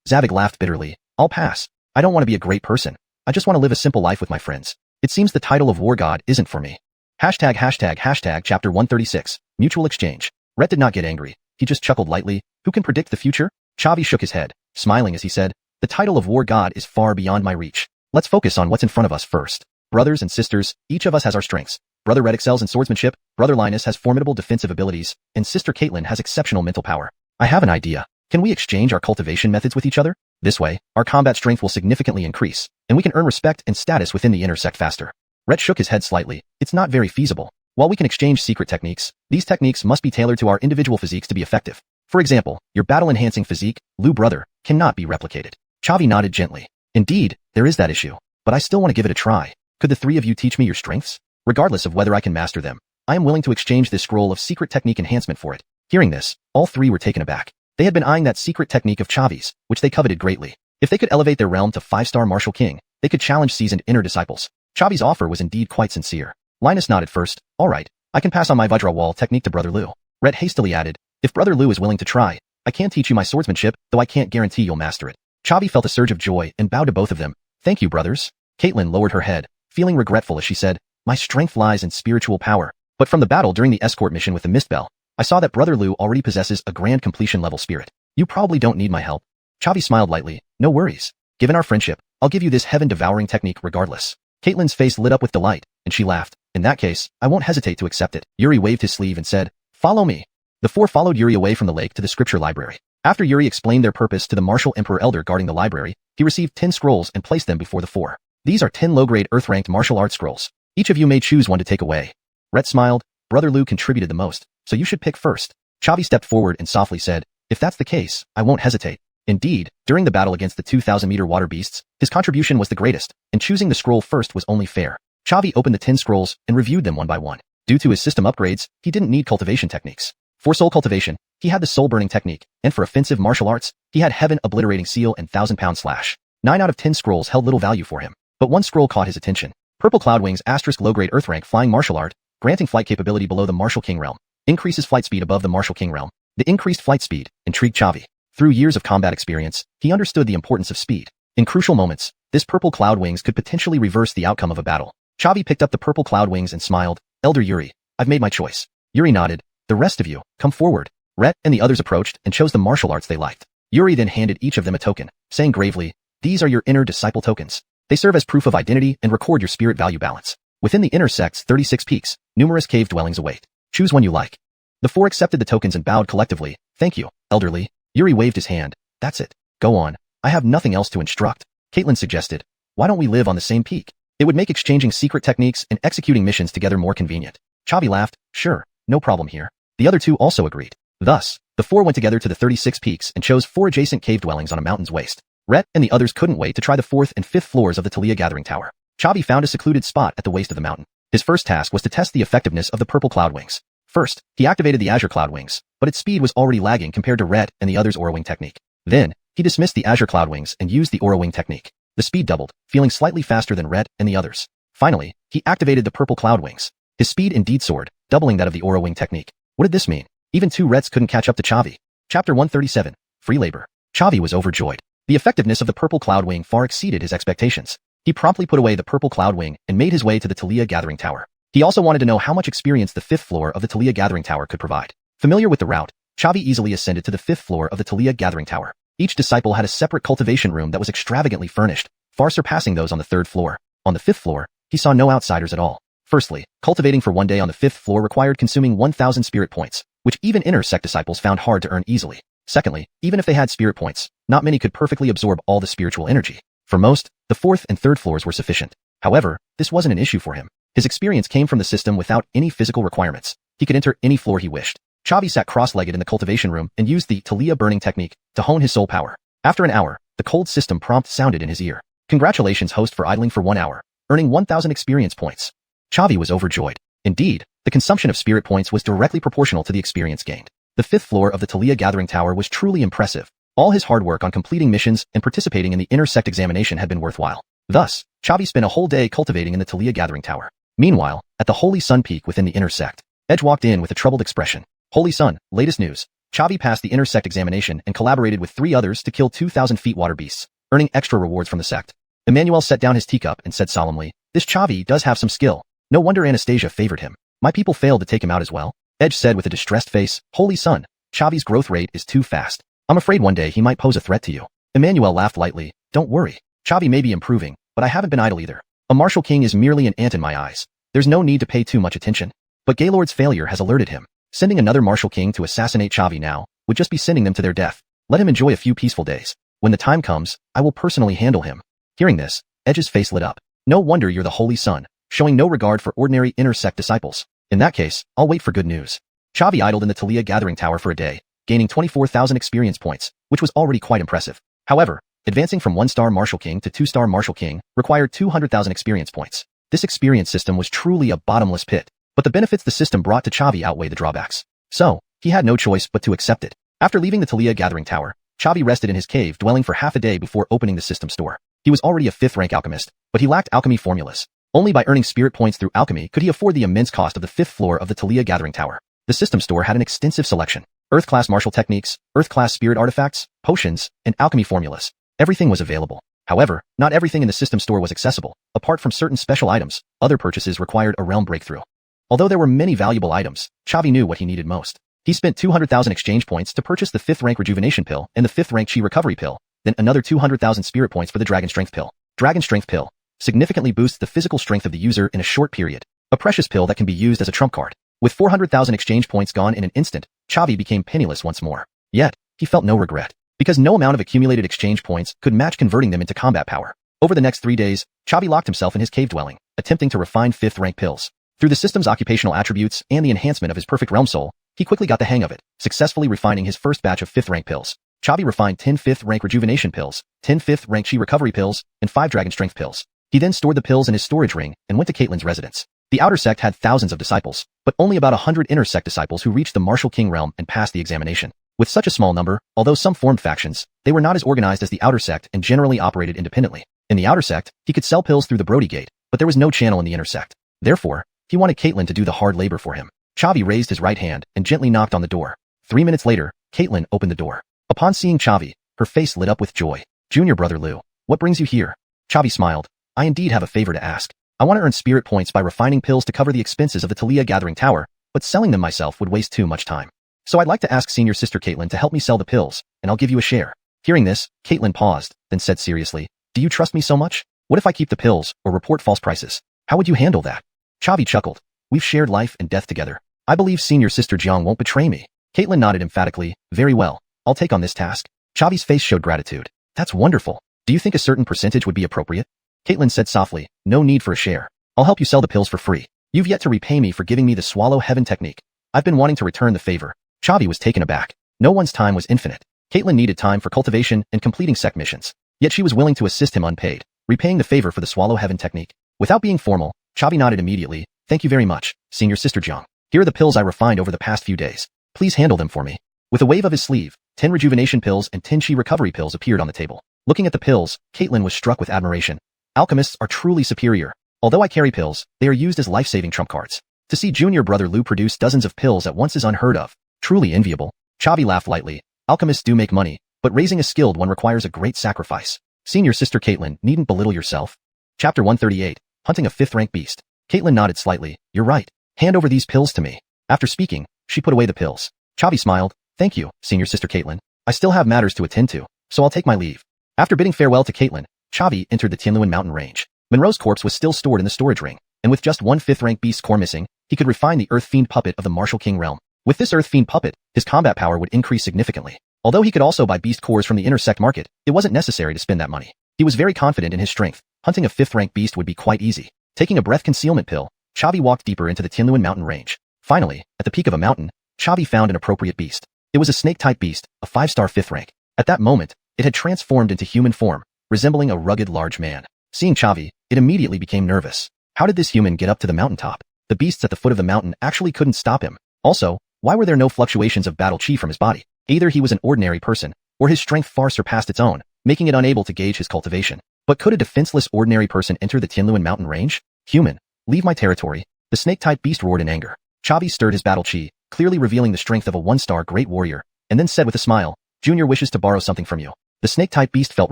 Zavig laughed bitterly. I'll pass. I don't want to be a great person. I just want to live a simple life with my friends. It seems the title of war god isn't for me. ####Chapter 136. Mutual exchange. Rhett did not get angry. He just chuckled lightly. Who can predict the future? Chavi shook his head, smiling as he said, the title of war god is far beyond my reach. Let's focus on what's in front of us first. Brothers and sisters, each of us has our strengths. Brother Red excels in swordsmanship, Brother Linus has formidable defensive abilities, and Sister Caitlin has exceptional mental power. I have an idea. Can we exchange our cultivation methods with each other? This way, our combat strength will significantly increase, and we can earn respect and status within the inner sect faster. Rhett shook his head slightly. It's not very feasible. While we can exchange secret techniques, these techniques must be tailored to our individual physiques to be effective. For example, your battle-enhancing physique, Lu brother, cannot be replicated. Chavi nodded gently. Indeed, there is that issue, but I still want to give it a try. Could the 3 of you teach me your strengths? Regardless of whether I can master them, I am willing to exchange this scroll of secret technique enhancement for it. Hearing this, all 3 were taken aback. They had been eyeing that secret technique of Chavi's, which they coveted greatly. If they could elevate their realm to 5-star martial king, they could challenge seasoned inner disciples. Chavi's offer was indeed quite sincere. Linus nodded first. All right, I can pass on my Vajra wall technique to Brother Lu. Rhett hastily added, if Brother Lu is willing to try, I can teach you my swordsmanship, though I can't guarantee you'll master it. Chavi felt a surge of joy and bowed to both of them. Thank you, brothers. Caitlin lowered her head, feeling regretful as she said, my strength lies in spiritual power. But from the battle during the escort mission with the Mistbell, I saw that Brother Lu already possesses a grand completion level spirit. You probably don't need my help. Chavi smiled lightly. No worries. Given our friendship, I'll give you this heaven-devouring technique regardless. Caitlin's face lit up with delight, and she laughed. In that case, I won't hesitate to accept it. Yuri waved his sleeve and said, follow me. The 4 followed Yuri away from the lake to the scripture library. After Yuri explained their purpose to the martial emperor elder guarding the library, he received 10 scrolls and placed them before the 4. These are 10 low-grade earth-ranked martial arts scrolls. Each of you may choose one to take away. Rhett smiled. Brother Lu contributed the most, so you should pick first. Chavi stepped forward and softly said, if that's the case, I won't hesitate. Indeed, during the battle against the 2,000-meter water beasts, his contribution was the greatest, and choosing the scroll first was only fair. Chavi opened the 10 scrolls and reviewed them one by one. Due to his system upgrades, he didn't need cultivation techniques. For soul cultivation, he had the soul-burning technique, and for offensive martial arts, he had heaven-obliterating seal and 1,000-pound slash. 9 out of 10 scrolls held little value for him, but one scroll caught his attention. Purple Cloud Wings * low-grade earth rank flying martial art, granting flight capability below the martial king realm, increases flight speed above the martial king realm. The increased flight speed intrigued Chavi. Through years of combat experience, he understood the importance of speed. In crucial moments, this purple cloud wings could potentially reverse the outcome of a battle. Chavi picked up the purple cloud wings and smiled. Elder Yuri, I've made my choice. Yuri nodded. The rest of you, come forward. Rhett and the others approached and chose the martial arts they liked. Yuri then handed each of them a token, saying gravely, these are your inner disciple tokens. They serve as proof of identity and record your spirit value balance. Within the inner sect's 36 peaks, numerous cave dwellings await. Choose one you like. The 4 accepted the tokens and bowed collectively. Thank you, elderly. Yuri waved his hand. That's it. Go on. I have nothing else to instruct. Caitlin suggested. Why don't we live on the same peak? It would make exchanging secret techniques and executing missions together more convenient. Chavi laughed. Sure, no problem here. The other two also agreed. Thus, the four went together to the 36 peaks and chose 4 adjacent cave dwellings on a mountain's waist. Rhett and the others couldn't wait to try the 4th and 5th floors of the Talia Gathering Tower. Chavi found a secluded spot at the waist of the mountain. His first task was to test the effectiveness of the purple cloud wings. First, he activated the Azure Cloud Wings, but its speed was already lagging compared to Rhett and the others' Aura Wing technique. Then, he dismissed the Azure Cloud Wings and used the Aura Wing technique. The speed doubled, feeling slightly faster than Rhett and the others. Finally, he activated the purple cloud wings. His speed indeed soared, doubling that of the Aura Wing technique. What did this mean? Even 2 Rhetts couldn't catch up to Chavi. Chapter 137, Free Labor. Chavi was overjoyed. The effectiveness of the purple cloud wing far exceeded his expectations. He promptly put away the purple cloud wing and made his way to the Talia Gathering Tower. He also wanted to know how much experience the 5th floor of the Talia Gathering Tower could provide. Familiar with the route, Chavi easily ascended to the 5th floor of the Talia Gathering Tower. Each disciple had a separate cultivation room that was extravagantly furnished, far surpassing those on the 3rd floor. On the 5th floor, he saw no outsiders at all. Firstly, cultivating for one day on the 5th floor required consuming 1,000 spirit points, which even inner sect disciples found hard to earn easily. Secondly, even if they had spirit points, not many could perfectly absorb all the spiritual energy. For most, the 4th and 3rd floors were sufficient. However, this wasn't an issue for him. His experience came from the system without any physical requirements. He could enter any floor he wished. Chavi sat cross-legged in the cultivation room and used the Talia burning technique to hone his soul power. After an hour, the cold system prompt sounded in his ear. Congratulations, host, for idling for 1 hour, earning 1,000 experience points. Chavi was overjoyed. Indeed, the consumption of spirit points was directly proportional to the experience gained. The 5th floor of the Talia Gathering Tower was truly impressive. All his hard work on completing missions and participating in the inner sect examination had been worthwhile. Thus, Chavi spent a whole day cultivating in the Talia Gathering Tower. Meanwhile, at the Holy Sun Peak within the inner sect, Edge walked in with a troubled expression. Holy Sun, latest news. Chavi passed the inner sect examination and collaborated with 3 others to kill 2,000 feet water beasts, earning extra rewards from the sect. Emmanuel set down his teacup and said solemnly, this Chavi does have some skill. No wonder Anastasia favored him. My people failed to take him out as well. Edge said with a distressed face, Holy Sun, Chavi's growth rate is too fast. I'm afraid one day he might pose a threat to you. Emmanuel laughed lightly. Don't worry. Chavi may be improving, but I haven't been idle either. A martial king is merely an ant in my eyes. There's no need to pay too much attention. But Gaylord's failure has alerted him. Sending another martial king to assassinate Chavi now would just be sending them to their death. Let him enjoy a few peaceful days. When the time comes, I will personally handle him. Hearing this, Edge's face lit up. No wonder you're the Holy Sun, showing no regard for ordinary inner sect disciples. In that case, I'll wait for good news. Chavi idled in the Talia Gathering Tower for a day, gaining 24,000 experience points, which was already quite impressive. However, advancing from 1-star Martial King to 2-star Martial King required 200,000 experience points. This experience system was truly a bottomless pit, but the benefits the system brought to Chavi outweigh the drawbacks. So, he had no choice but to accept it. After leaving the Talia Gathering Tower, Chavi rested in his cave dwelling for half a day before opening the system store. He was already a 5th rank alchemist, but he lacked alchemy formulas. Only by earning spirit points through alchemy could he afford the immense cost of the 5th floor of the Talia Gathering Tower. The system store had an extensive selection. Earth-class martial techniques, Earth-class spirit artifacts, potions, and alchemy formulas. Everything was available. However, not everything in the system store was accessible. Apart from certain special items, other purchases required a realm breakthrough. Although there were many valuable items, Chavi knew what he needed most. He spent 200,000 exchange points to purchase the 5th rank rejuvenation pill and the 5th rank chi recovery pill, then another 200,000 spirit points for the dragon strength pill. Dragon strength pill significantly boosts the physical strength of the user in a short period. A precious pill that can be used as a trump card. With 400,000 exchange points gone in an instant, Chavi became penniless once more. Yet, he felt no regret, because no amount of accumulated exchange points could match converting them into combat power. Over the next 3 days, Chavi locked himself in his cave dwelling, attempting to refine 5th rank pills. Through the system's occupational attributes and the enhancement of his perfect realm soul, he quickly got the hang of it, successfully refining his first batch of 5th rank pills. Chavi refined 10 5th rank rejuvenation pills, 10 5th rank chi recovery pills, and 5 dragon strength pills. He then stored the pills in his storage ring and went to Caitlin's residence. The outer sect had thousands of disciples, but only about 100 inner sect disciples who reached the Martial King realm and passed the examination. With such a small number, although some formed factions, they were not as organized as the outer sect and generally operated independently. In the outer sect, he could sell pills through the Brody Gate, but there was no channel in the inner sect. Therefore, he wanted Caitlin to do the hard labor for him. Chavi raised his right hand and gently knocked on the door. 3 minutes later, Caitlin opened the door. Upon seeing Chavi, her face lit up with joy. Junior brother Lou, what brings you here? Chavi smiled. I indeed have a favor to ask. I want to earn spirit points by refining pills to cover the expenses of the Talia Gathering Tower, but selling them myself would waste too much time. So I'd like to ask senior sister Caitlin to help me sell the pills, and I'll give you a share. Hearing this, Caitlin paused, then said seriously, do you trust me so much? What if I keep the pills, or report false prices? How would you handle that? Chavi chuckled. We've shared life and death together. I believe senior sister Jiang won't betray me. Caitlin nodded emphatically. Very well. I'll take on this task. Chavi's face showed gratitude. That's wonderful. Do you think a certain percentage would be appropriate? Caitlin said softly, no need for a share. I'll help you sell the pills for free. You've yet to repay me for giving me the swallow heaven technique. I've been wanting to return the favor. Chavi was taken aback. No one's time was infinite. Caitlin needed time for cultivation and completing sect missions. Yet she was willing to assist him unpaid, repaying the favor for the swallow heaven technique. Without being formal, Chavi nodded immediately. Thank you very much, senior sister Jiang. Here are the pills I refined over the past few days. Please handle them for me. With a wave of his sleeve, 10 rejuvenation pills and 10 chi recovery pills appeared on the table. Looking at the pills, Caitlin was struck with admiration. Alchemists are truly superior. Although I carry pills, they are used as life-saving trump cards. To see junior brother Lu produce dozens of pills at once is unheard of. Truly enviable. Chavi laughed lightly. Alchemists do make money, but raising a skilled one requires a great sacrifice. Senior sister Caitlin, needn't belittle yourself. Chapter 138, Hunting a 5th-rank beast. Caitlin nodded slightly. You're right. Hand over these pills to me. After speaking, she put away the pills. Chavi smiled. Thank you, senior sister Caitlin. I still have matters to attend to, so I'll take my leave. After bidding farewell to Caitlin, Chavi entered the Tianluan mountain range. Monroe's corpse was still stored in the storage ring, and with just one 5th-rank beast's core missing, he could refine the Earth Fiend puppet of the Martial King realm. With this Earth Fiend puppet, his combat power would increase significantly. Although he could also buy beast cores from the intersect market, it wasn't necessary to spend that money. He was very confident in his strength. Hunting a 5th-rank beast would be quite easy. Taking a breath concealment pill, Chavi walked deeper into the Tianluan mountain range. Finally, at the peak of a mountain, Chavi found an appropriate beast. It was a snake-type beast, a 5-star 5th rank. At that moment, it had transformed into human form, resembling a rugged large man. Seeing Chavi, it immediately became nervous. How did this human get up to the mountaintop? The beasts at the foot of the mountain actually couldn't stop him. Also, why were there no fluctuations of battle chi from his body? Either he was an ordinary person, or his strength far surpassed its own, making it unable to gauge his cultivation. But could a defenseless ordinary person enter the Tianluan mountain range? Human, leave my territory. The snake-type beast roared in anger. Chavi stirred his battle chi, clearly revealing the strength of a 1-star great warrior, and then said with a smile, Junior wishes to borrow something from you. The snake-type beast felt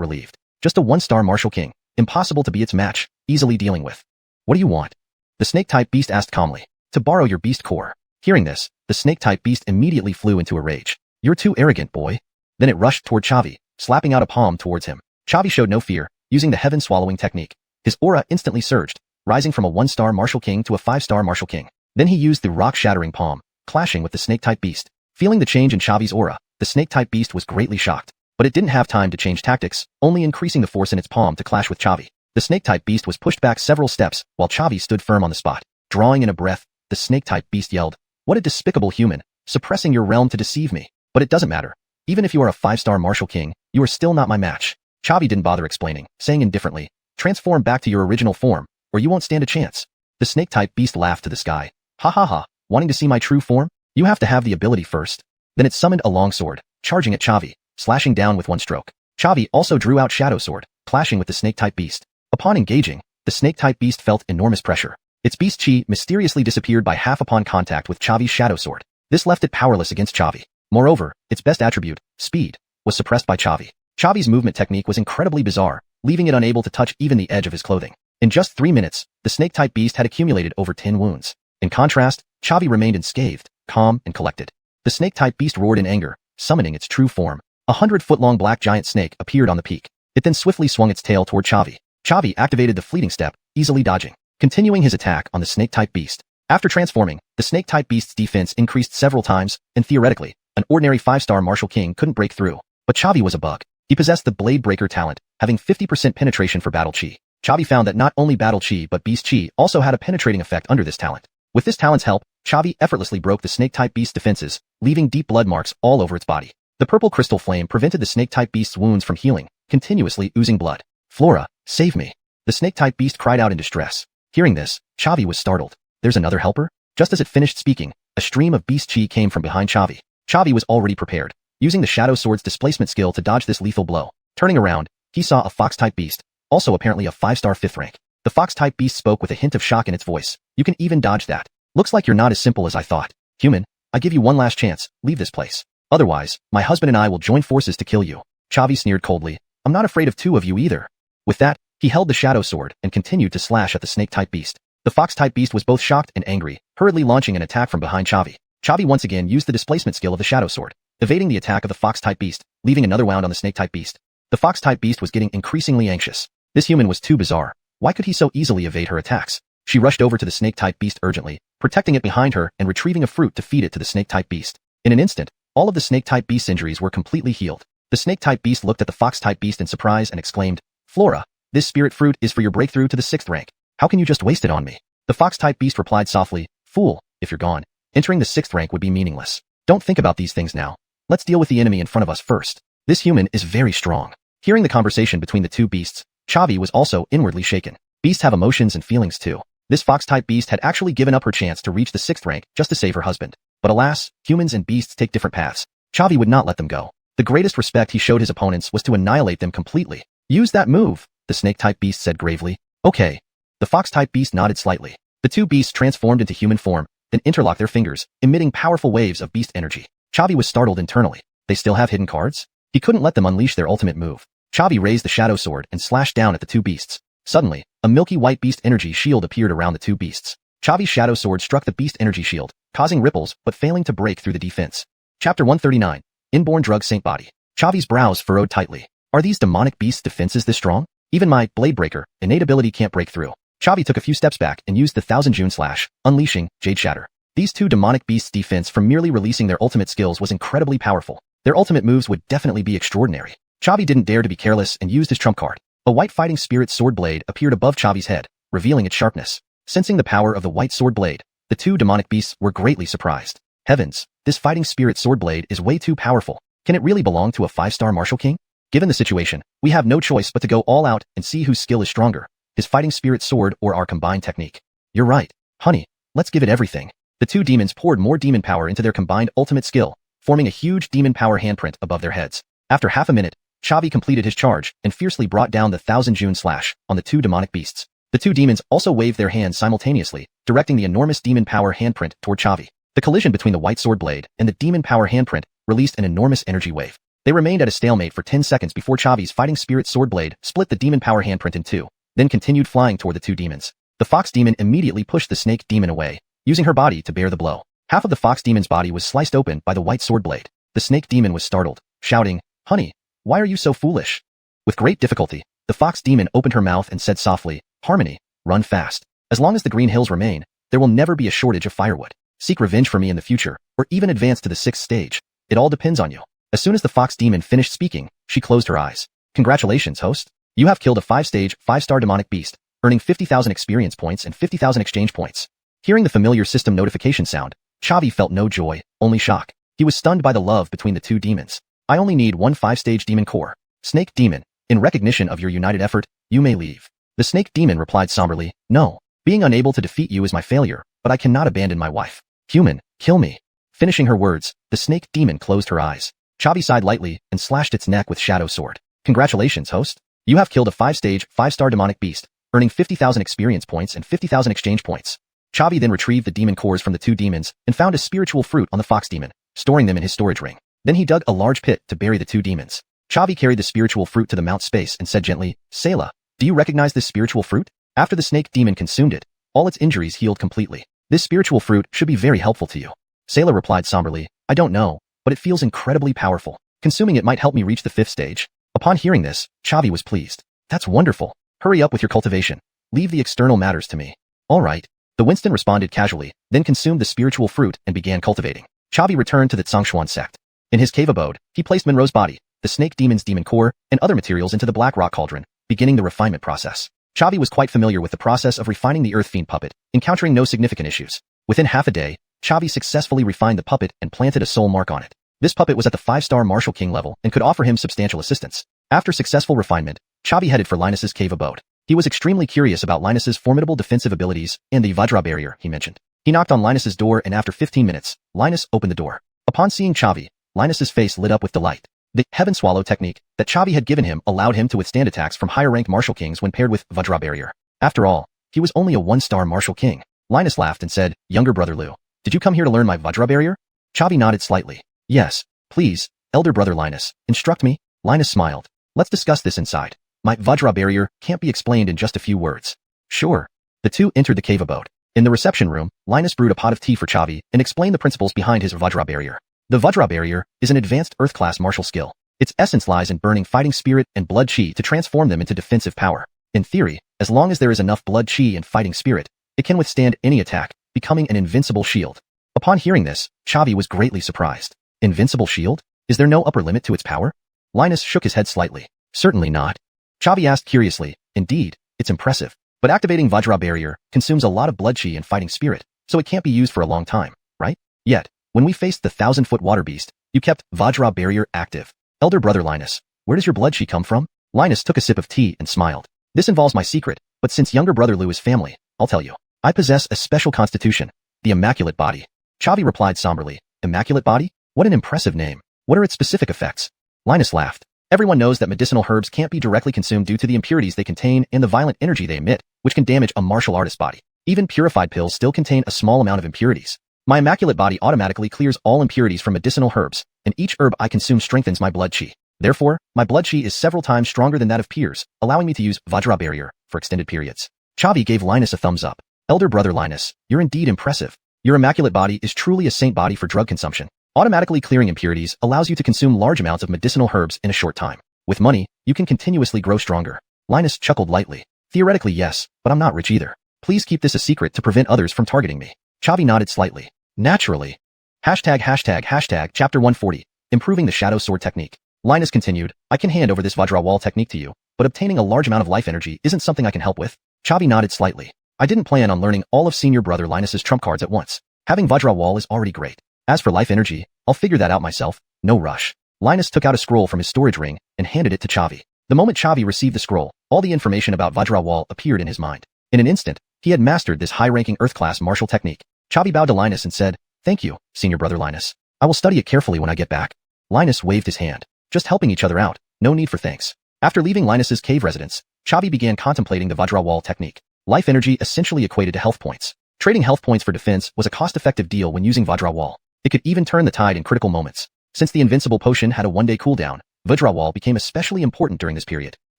relieved. Just a 1-star martial king, impossible to be its match, easily dealing with. What do you want? The snake-type beast asked calmly. To borrow your beast core. Hearing this, the snake-type beast immediately flew into a rage. You're too arrogant, boy. Then it rushed toward Chavi, slapping out a palm towards him. Chavi showed no fear, using the heaven swallowing technique. His aura instantly surged, rising from a 1-star martial king to a 5-star martial king. Then he used the rock-shattering palm, clashing with the snake-type beast. Feeling the change in Chavi's aura, the snake-type beast was greatly shocked. But it didn't have time to change tactics, only increasing the force in its palm to clash with Chavi. The snake-type beast was pushed back several steps, while Chavi stood firm on the spot. Drawing in a breath, the snake-type beast yelled, What a despicable human, suppressing your realm to deceive me. But it doesn't matter. Even if you are a 5-star martial king, you are still not my match. Chavi didn't bother explaining, saying indifferently, Transform back to your original form, or you won't stand a chance. The snake-type beast laughed to the sky. Ha ha ha, wanting to see my true form? You have to have the ability first. Then it summoned a longsword, charging at Chavi, slashing down with one stroke. Chavi also drew out Shadow Sword, clashing with the snake-type beast. Upon engaging, the snake-type beast felt enormous pressure. Its beast chi mysteriously disappeared by half upon contact with Chavi's Shadow Sword. This left it powerless against Chavi. Moreover, its best attribute, speed, was suppressed by Chavi. Chavi's movement technique was incredibly bizarre, leaving it unable to touch even the edge of his clothing. In just 3 minutes, the snake-type beast had accumulated over 10 wounds. In contrast, Chavi remained unscathed, calm, and collected. The snake-type beast roared in anger, summoning its true form. A 100-foot-long black giant snake appeared on the peak. It then swiftly swung its tail toward Chavi. Chavi activated the fleeting step, easily dodging, continuing his attack on the snake-type beast. After transforming, the snake-type beast's defense increased several times, and theoretically, an ordinary 5-star martial king couldn't break through. But Chavi was a bug. He possessed the Blade Breaker talent, having 50% penetration for battle chi. Chavi found that not only battle chi but beast chi also had a penetrating effect under this talent. With this talent's help, Chavi effortlessly broke the snake-type beast's defenses, leaving deep blood marks all over its body. The purple crystal flame prevented the snake-type beast's wounds from healing, continuously oozing blood. Flora, save me. The snake-type beast cried out in distress. Hearing this, Chavi was startled. There's another helper? Just as it finished speaking, a stream of beast chi came from behind Chavi. Chavi was already prepared, using the Shadow Sword's displacement skill to dodge this lethal blow. Turning around, he saw a fox-type beast, also apparently a 5-star 5th rank. The fox-type beast spoke with a hint of shock in its voice. You can even dodge that. Looks like you're not as simple as I thought. Human, I give you one last chance, leave this place. Otherwise, my husband and I will join forces to kill you. Chavi sneered coldly. I'm not afraid of two of you either. With that, he held the Shadow Sword and continued to slash at the snake-type beast. The fox-type beast was both shocked and angry, hurriedly launching an attack from behind Chavi. Chavi once again used the displacement skill of the Shadow Sword, evading the attack of the fox-type beast, leaving another wound on the snake-type beast. The fox-type beast was getting increasingly anxious. This human was too bizarre. Why could he so easily evade her attacks? She rushed over to the snake-type beast urgently, protecting it behind her and retrieving a fruit to feed it to the snake-type beast. In an instant, all of the snake-type beast's injuries were completely healed. The snake-type beast looked at the fox-type beast in surprise and exclaimed, Flora, This spirit fruit is for your breakthrough to the 6th rank. How can you just waste it on me? The fox-type beast replied softly, fool, if you're gone, entering the 6th rank would be meaningless. Don't think about these things now. Let's deal with the enemy in front of us first. This human is very strong. Hearing the conversation between the two beasts, Chavi was also inwardly shaken. Beasts have emotions and feelings too. This fox-type beast had actually given up her chance to reach the 6th rank just to save her husband. But alas, humans and beasts take different paths. Chavi would not let them go. The greatest respect he showed his opponents was to annihilate them completely. Use that move, the snake-type beast said gravely. Okay. The fox-type beast nodded slightly. The two beasts transformed into human form, then interlocked their fingers, emitting powerful waves of beast energy. Chavi was startled internally. They still have hidden cards? He couldn't let them unleash their ultimate move. Chavi raised the shadow sword and slashed down at the two beasts. Suddenly, a milky white beast energy shield appeared around the two beasts. Chavi's shadow sword struck the beast energy shield, causing ripples but failing to break through the defense. Chapter 139. Inborn Drug Saint Body. Chavi's brows furrowed tightly. Are these demonic beasts' defenses this strong? Even my Blade Breaker, innate ability can't break through. Chavi took a few steps back and used the Thousand June Slash, unleashing Jade Shatter. These two demonic beasts' defense from merely releasing their ultimate skills was incredibly powerful. Their ultimate moves would definitely be extraordinary. Chavi didn't dare to be careless and used his trump card. A white fighting spirit sword blade appeared above Chavi's head, revealing its sharpness. Sensing the power of the white sword blade, the two demonic beasts were greatly surprised. Heavens, this fighting spirit sword blade is way too powerful. Can it really belong to a 5-star martial king? Given the situation, we have no choice but to go all out and see whose skill is stronger, his fighting spirit sword or our combined technique. You're right, honey, let's give it everything. The two demons poured more demon power into their combined ultimate skill, forming a huge demon power handprint above their heads. After half a minute, Chavi completed his charge and fiercely brought down the Thousand June Slash on the two demonic beasts. The two demons also waved their hands simultaneously, directing the enormous demon power handprint toward Chavi. The collision between the white sword blade and the demon power handprint released an enormous energy wave. They remained at a stalemate for 10 seconds before Chavi's fighting spirit sword blade split the demon power handprint in two, then continued flying toward the two demons. The fox demon immediately pushed the snake demon away, using her body to bear the blow. Half of the fox demon's body was sliced open by the white sword blade. The snake demon was startled, shouting, "Honey, why are you so foolish?" With great difficulty, the fox demon opened her mouth and said softly, "Harmony, run fast. As long as the green hills remain, there will never be a shortage of firewood. Seek revenge for me in the future, or even advance to the 6th stage. It all depends on you." As soon as the fox demon finished speaking, she closed her eyes. "Congratulations, host. You have killed a 5-stage, 5-star demonic beast, earning 50,000 experience points and 50,000 exchange points." Hearing the familiar system notification sound, Chavi felt no joy, only shock. He was stunned by the love between the two demons. "I only need one 5-stage demon core. Snake demon, in recognition of your united effort, you may leave." The snake demon replied somberly, "No. Being unable to defeat you is my failure, but I cannot abandon my wife. Human, kill me." Finishing her words, the snake demon closed her eyes. Chavi sighed lightly and slashed its neck with shadow sword. "Congratulations, host. You have killed a 5-stage, 5-star demonic beast, earning 50,000 experience points and 50,000 exchange points." Chavi then retrieved the demon cores from the two demons and found a spiritual fruit on the fox demon, storing them in his storage ring. Then he dug a large pit to bury the two demons. Chavi carried the spiritual fruit to the mount space and said gently, "Selah, do you recognize this spiritual fruit?" After the snake demon consumed it, all its injuries healed completely. "This spiritual fruit should be very helpful to you." Selah replied somberly, "I don't know, but it feels incredibly powerful. Consuming it might help me reach the 5th stage." Upon hearing this, Chavi was pleased. "That's wonderful. Hurry up with your cultivation. Leave the external matters to me." "All right." The Winston responded casually, then consumed the spiritual fruit and began cultivating. Chavi returned to the xuanhuan sect. In his cave abode, he placed Monroe's body, the snake demon's demon core, and other materials into the black rock cauldron, beginning the refinement process. Chavi was quite familiar with the process of refining the Earth Fiend puppet, encountering no significant issues. Within half a day, Chavi successfully refined the puppet and planted a soul mark on it. This puppet was at the 5-star martial king level and could offer him substantial assistance. After successful refinement, Chavi headed for Linus's cave abode. He was extremely curious about Linus's formidable defensive abilities and the Vajra barrier he mentioned. He knocked on Linus's door and after 15 minutes, Linus opened the door. Upon seeing Chavi, Linus's face lit up with delight. The Heaven Swallow technique that Chavi had given him allowed him to withstand attacks from higher-ranked martial kings when paired with Vajra barrier. After all, he was only a 1-star martial king. Linus laughed and said, "Younger brother Liu, did you come here to learn my Vajra barrier?" Chavi nodded slightly. "Yes, please, elder brother Linus, instruct me." Linus smiled. "Let's discuss this inside. My Vajra barrier can't be explained in just a few words." "Sure." The two entered the cave abode. In the reception room, Linus brewed a pot of tea for Chavi and explained the principles behind his Vajra barrier. The Vajra barrier is an advanced Earth-class martial skill. Its essence lies in burning fighting spirit and blood chi to transform them into defensive power. In theory, as long as there is enough blood chi and fighting spirit, it can withstand any attack, becoming an invincible shield. Upon hearing this, Chavi was greatly surprised. Invincible shield? Is there no upper limit to its power? Linus shook his head slightly. Certainly not. Chavi asked curiously. Indeed, it's impressive. But activating Vajra barrier consumes a lot of blood chi and fighting spirit, so it can't be used for a long time, right? Yet, when we faced the 1,000-foot water beast, you kept Vajra barrier active. Elder brother Linus, where does your blood chi come from? Linus took a sip of tea and smiled. This involves my secret, but since younger brother Lou is family, I'll tell you. I possess a special constitution, the immaculate body. Chavi replied somberly. Immaculate body? What an impressive name. What are its specific effects? Linus laughed. Everyone knows that medicinal herbs can't be directly consumed due to the impurities they contain and the violent energy they emit, which can damage a martial artist's body. Even purified pills still contain a small amount of impurities. My immaculate body automatically clears all impurities from medicinal herbs, and each herb I consume strengthens my blood chi. Therefore, my blood chi is several times stronger than that of peers, allowing me to use Vajra barrier for extended periods. Chavi gave Linus a thumbs up. Elder brother Linus, you're indeed impressive. Your immaculate body is truly a saint body for drug consumption. Automatically clearing impurities allows you to consume large amounts of medicinal herbs in a short time. With money, you can continuously grow stronger. Linus chuckled lightly. Theoretically yes, but I'm not rich either. Please keep this a secret to prevent others from targeting me. Chavi nodded slightly. Naturally. Chapter 140. Improving the shadow sword technique. Linus continued, I can hand over this Vajra wall technique to you, but obtaining a large amount of life energy isn't something I can help with. Chavi nodded slightly. I didn't plan on learning all of senior brother Linus's trump cards at once. Having Vajra wall is already great. As for life energy, I'll figure that out myself. No rush. Linus took out a scroll from his storage ring and handed it to Chavi. The moment Chavi received the scroll, all the information about Vajra wall appeared in his mind. In an instant, he had mastered this high-ranking Earth-class martial technique. Chavi bowed to Linus and said, Thank you, senior brother Linus. I will study it carefully when I get back. Linus waved his hand. Just helping each other out. No need for thanks. After leaving Linus's cave residence, Chavi began contemplating the Vajra wall technique. Life energy essentially equated to health points. Trading health points for defense was a cost-effective deal when using Vajra wall. It could even turn the tide in critical moments. Since the invincible potion had a one-day cooldown, Vajra wall became especially important during this period.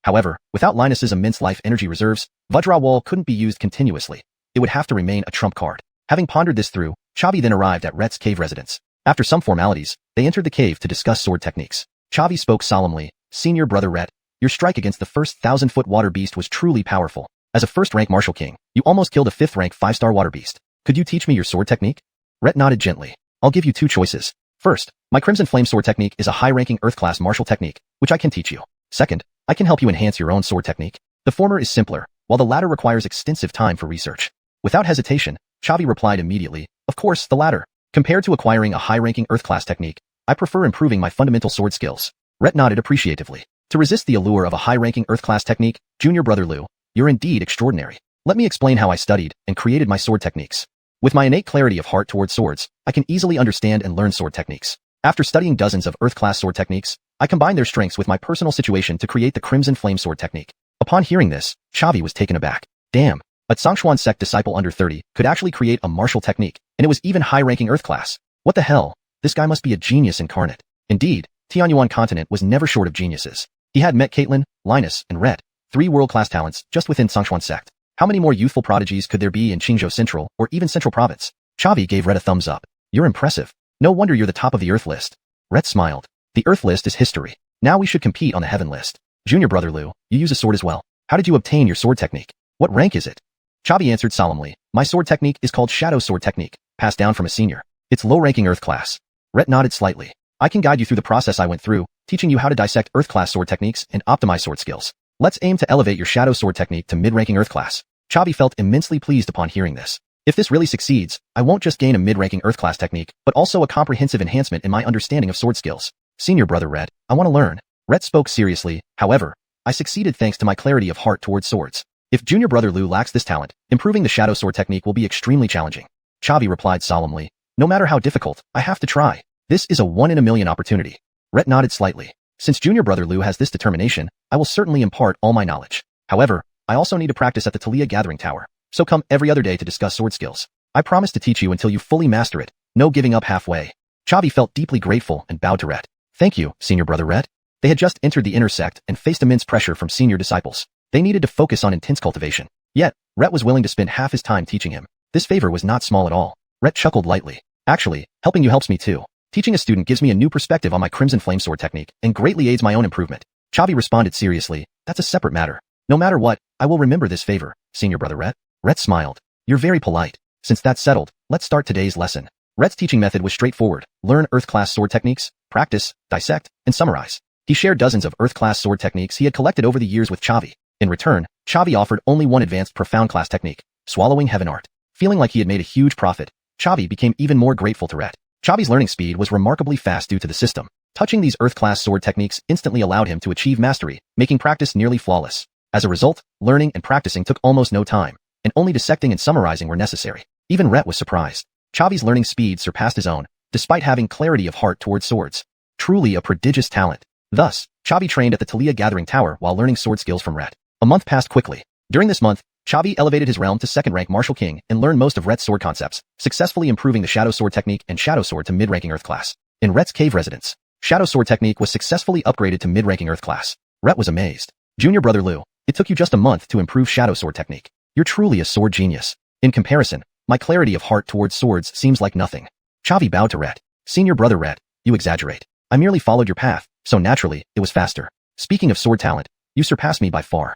However, without Linus's immense life energy reserves, Vajra wall couldn't be used continuously. It would have to remain a trump card. Having pondered this through, Chavi then arrived at Rhett's cave residence. After some formalities, they entered the cave to discuss sword techniques. Chavi spoke solemnly, Senior brother Rhett, your strike against the first 1,000-foot water beast was truly powerful. As a first-rank martial king, you almost killed a 5th-rank 5-star water beast. Could you teach me your sword technique? Rhett nodded gently. I'll give you 2 choices. First, my Crimson Flame sword technique is a high-ranking Earth-class martial technique, which I can teach you. Second, I can help you enhance your own sword technique. The former is simpler, while the latter requires extensive time for research. Without hesitation, Chavi replied immediately, of course, the latter. Compared to acquiring a high-ranking Earth-class technique, I prefer improving my fundamental sword skills. Rhett nodded appreciatively. To resist the allure of a high-ranking Earth-class technique, junior brother Lou, you're indeed extraordinary. Let me explain how I studied and created my sword techniques. With my innate clarity of heart towards swords, I can easily understand and learn sword techniques. After studying dozens of Earth-class sword techniques, I combined their strengths with my personal situation to create the Crimson Flame sword technique. Upon hearing this, Chavi was taken aback. Damn, a xuanhuan sect disciple under 30 could actually create a martial technique, and it was even high-ranking Earth-class. What the hell? This guy must be a genius incarnate. Indeed, Xuanhuan continent was never short of geniuses. He had met Caitlin, Linus, and Red, 3 world-class talents just within xuanhuan sect. How many more youthful prodigies could there be in Qingzhou Central or even Central Province? Chavi gave Red a thumbs up. You're impressive. No wonder you're the top of the Earth list. Red smiled. The Earth list is history. Now we should compete on the Heaven list. Junior brother Lou, you use a sword as well. How did you obtain your sword technique? What rank is it? Chavi answered solemnly. My sword technique is called Shadow Sword Technique, passed down from a senior. It's low-ranking Earth class. Red nodded slightly. I can guide you through the process I went through, teaching you how to dissect Earth-class sword techniques and optimize sword skills. Let's aim to elevate your Shadow Sword technique to mid-ranking Earth-class. Chavi felt immensely pleased upon hearing this. If this really succeeds, I won't just gain a mid-ranking Earth-class technique, but also a comprehensive enhancement in my understanding of sword skills. Senior brother Red, I want to learn. Red spoke seriously. However, I succeeded thanks to my clarity of heart towards swords. If junior brother Lou lacks this talent, improving the Shadow Sword technique will be extremely challenging. Chavi replied solemnly. No matter how difficult, I have to try. This is a 1-in-a-million opportunity. Rhett nodded slightly. Since junior brother Lou has this determination, I will certainly impart all my knowledge. However, I also need to practice at the Talia Gathering Tower, so come every other day to discuss sword skills. I promise to teach you until you fully master it, no giving up halfway. Chavi felt deeply grateful and bowed to Rhett. Thank you, senior brother Rhett. They had just entered the inner sect and faced immense pressure from senior disciples. They needed to focus on intense cultivation. Yet, Rhett was willing to spend half his time teaching him. This favor was not small at all. Rhett chuckled lightly. Actually, helping you helps me too. Teaching a student gives me a new perspective on my Crimson Flame sword technique and greatly aids my own improvement. Chavi responded seriously. That's a separate matter. No matter what, I will remember this favor, senior brother Rhett. Rhett smiled. You're very polite. Since that's settled, let's start today's lesson. Rhett's teaching method was straightforward. Learn Earth-class sword techniques, practice, dissect, and summarize. He shared dozens of Earth-class sword techniques he had collected over the years with Chavi. In return, Chavi offered only one advanced profound-class technique, swallowing heaven art. Feeling like he had made a huge profit, Chavi became even more grateful to Rhett. Chavi's learning speed was remarkably fast due to the system. Touching these Earth-class sword techniques instantly allowed him to achieve mastery, making practice nearly flawless. As a result, learning and practicing took almost no time, and only dissecting and summarizing were necessary. Even Rhett was surprised. Chavi's learning speed surpassed his own, despite having clarity of heart towards swords. Truly a prodigious talent. Thus, Chavi trained at the Talia Gathering Tower while learning sword skills from Rhett. A month passed quickly. During this month, Chavi elevated his realm to second-rank Martial King and learned most of Rhett's sword concepts, successfully improving the Shadow Sword technique and Shadow Sword to mid-ranking Earth class. In Rhett's cave residence, Shadow Sword technique was successfully upgraded to mid-ranking Earth class. Rhett was amazed. Junior brother Liu, it took you just a month to improve Shadow Sword technique. You're truly a sword genius. In comparison, my clarity of heart towards swords seems like nothing. Chavi bowed to Rhett. Senior brother Rhett, you exaggerate. I merely followed your path, so naturally, it was faster. Speaking of sword talent, you surpassed me by far.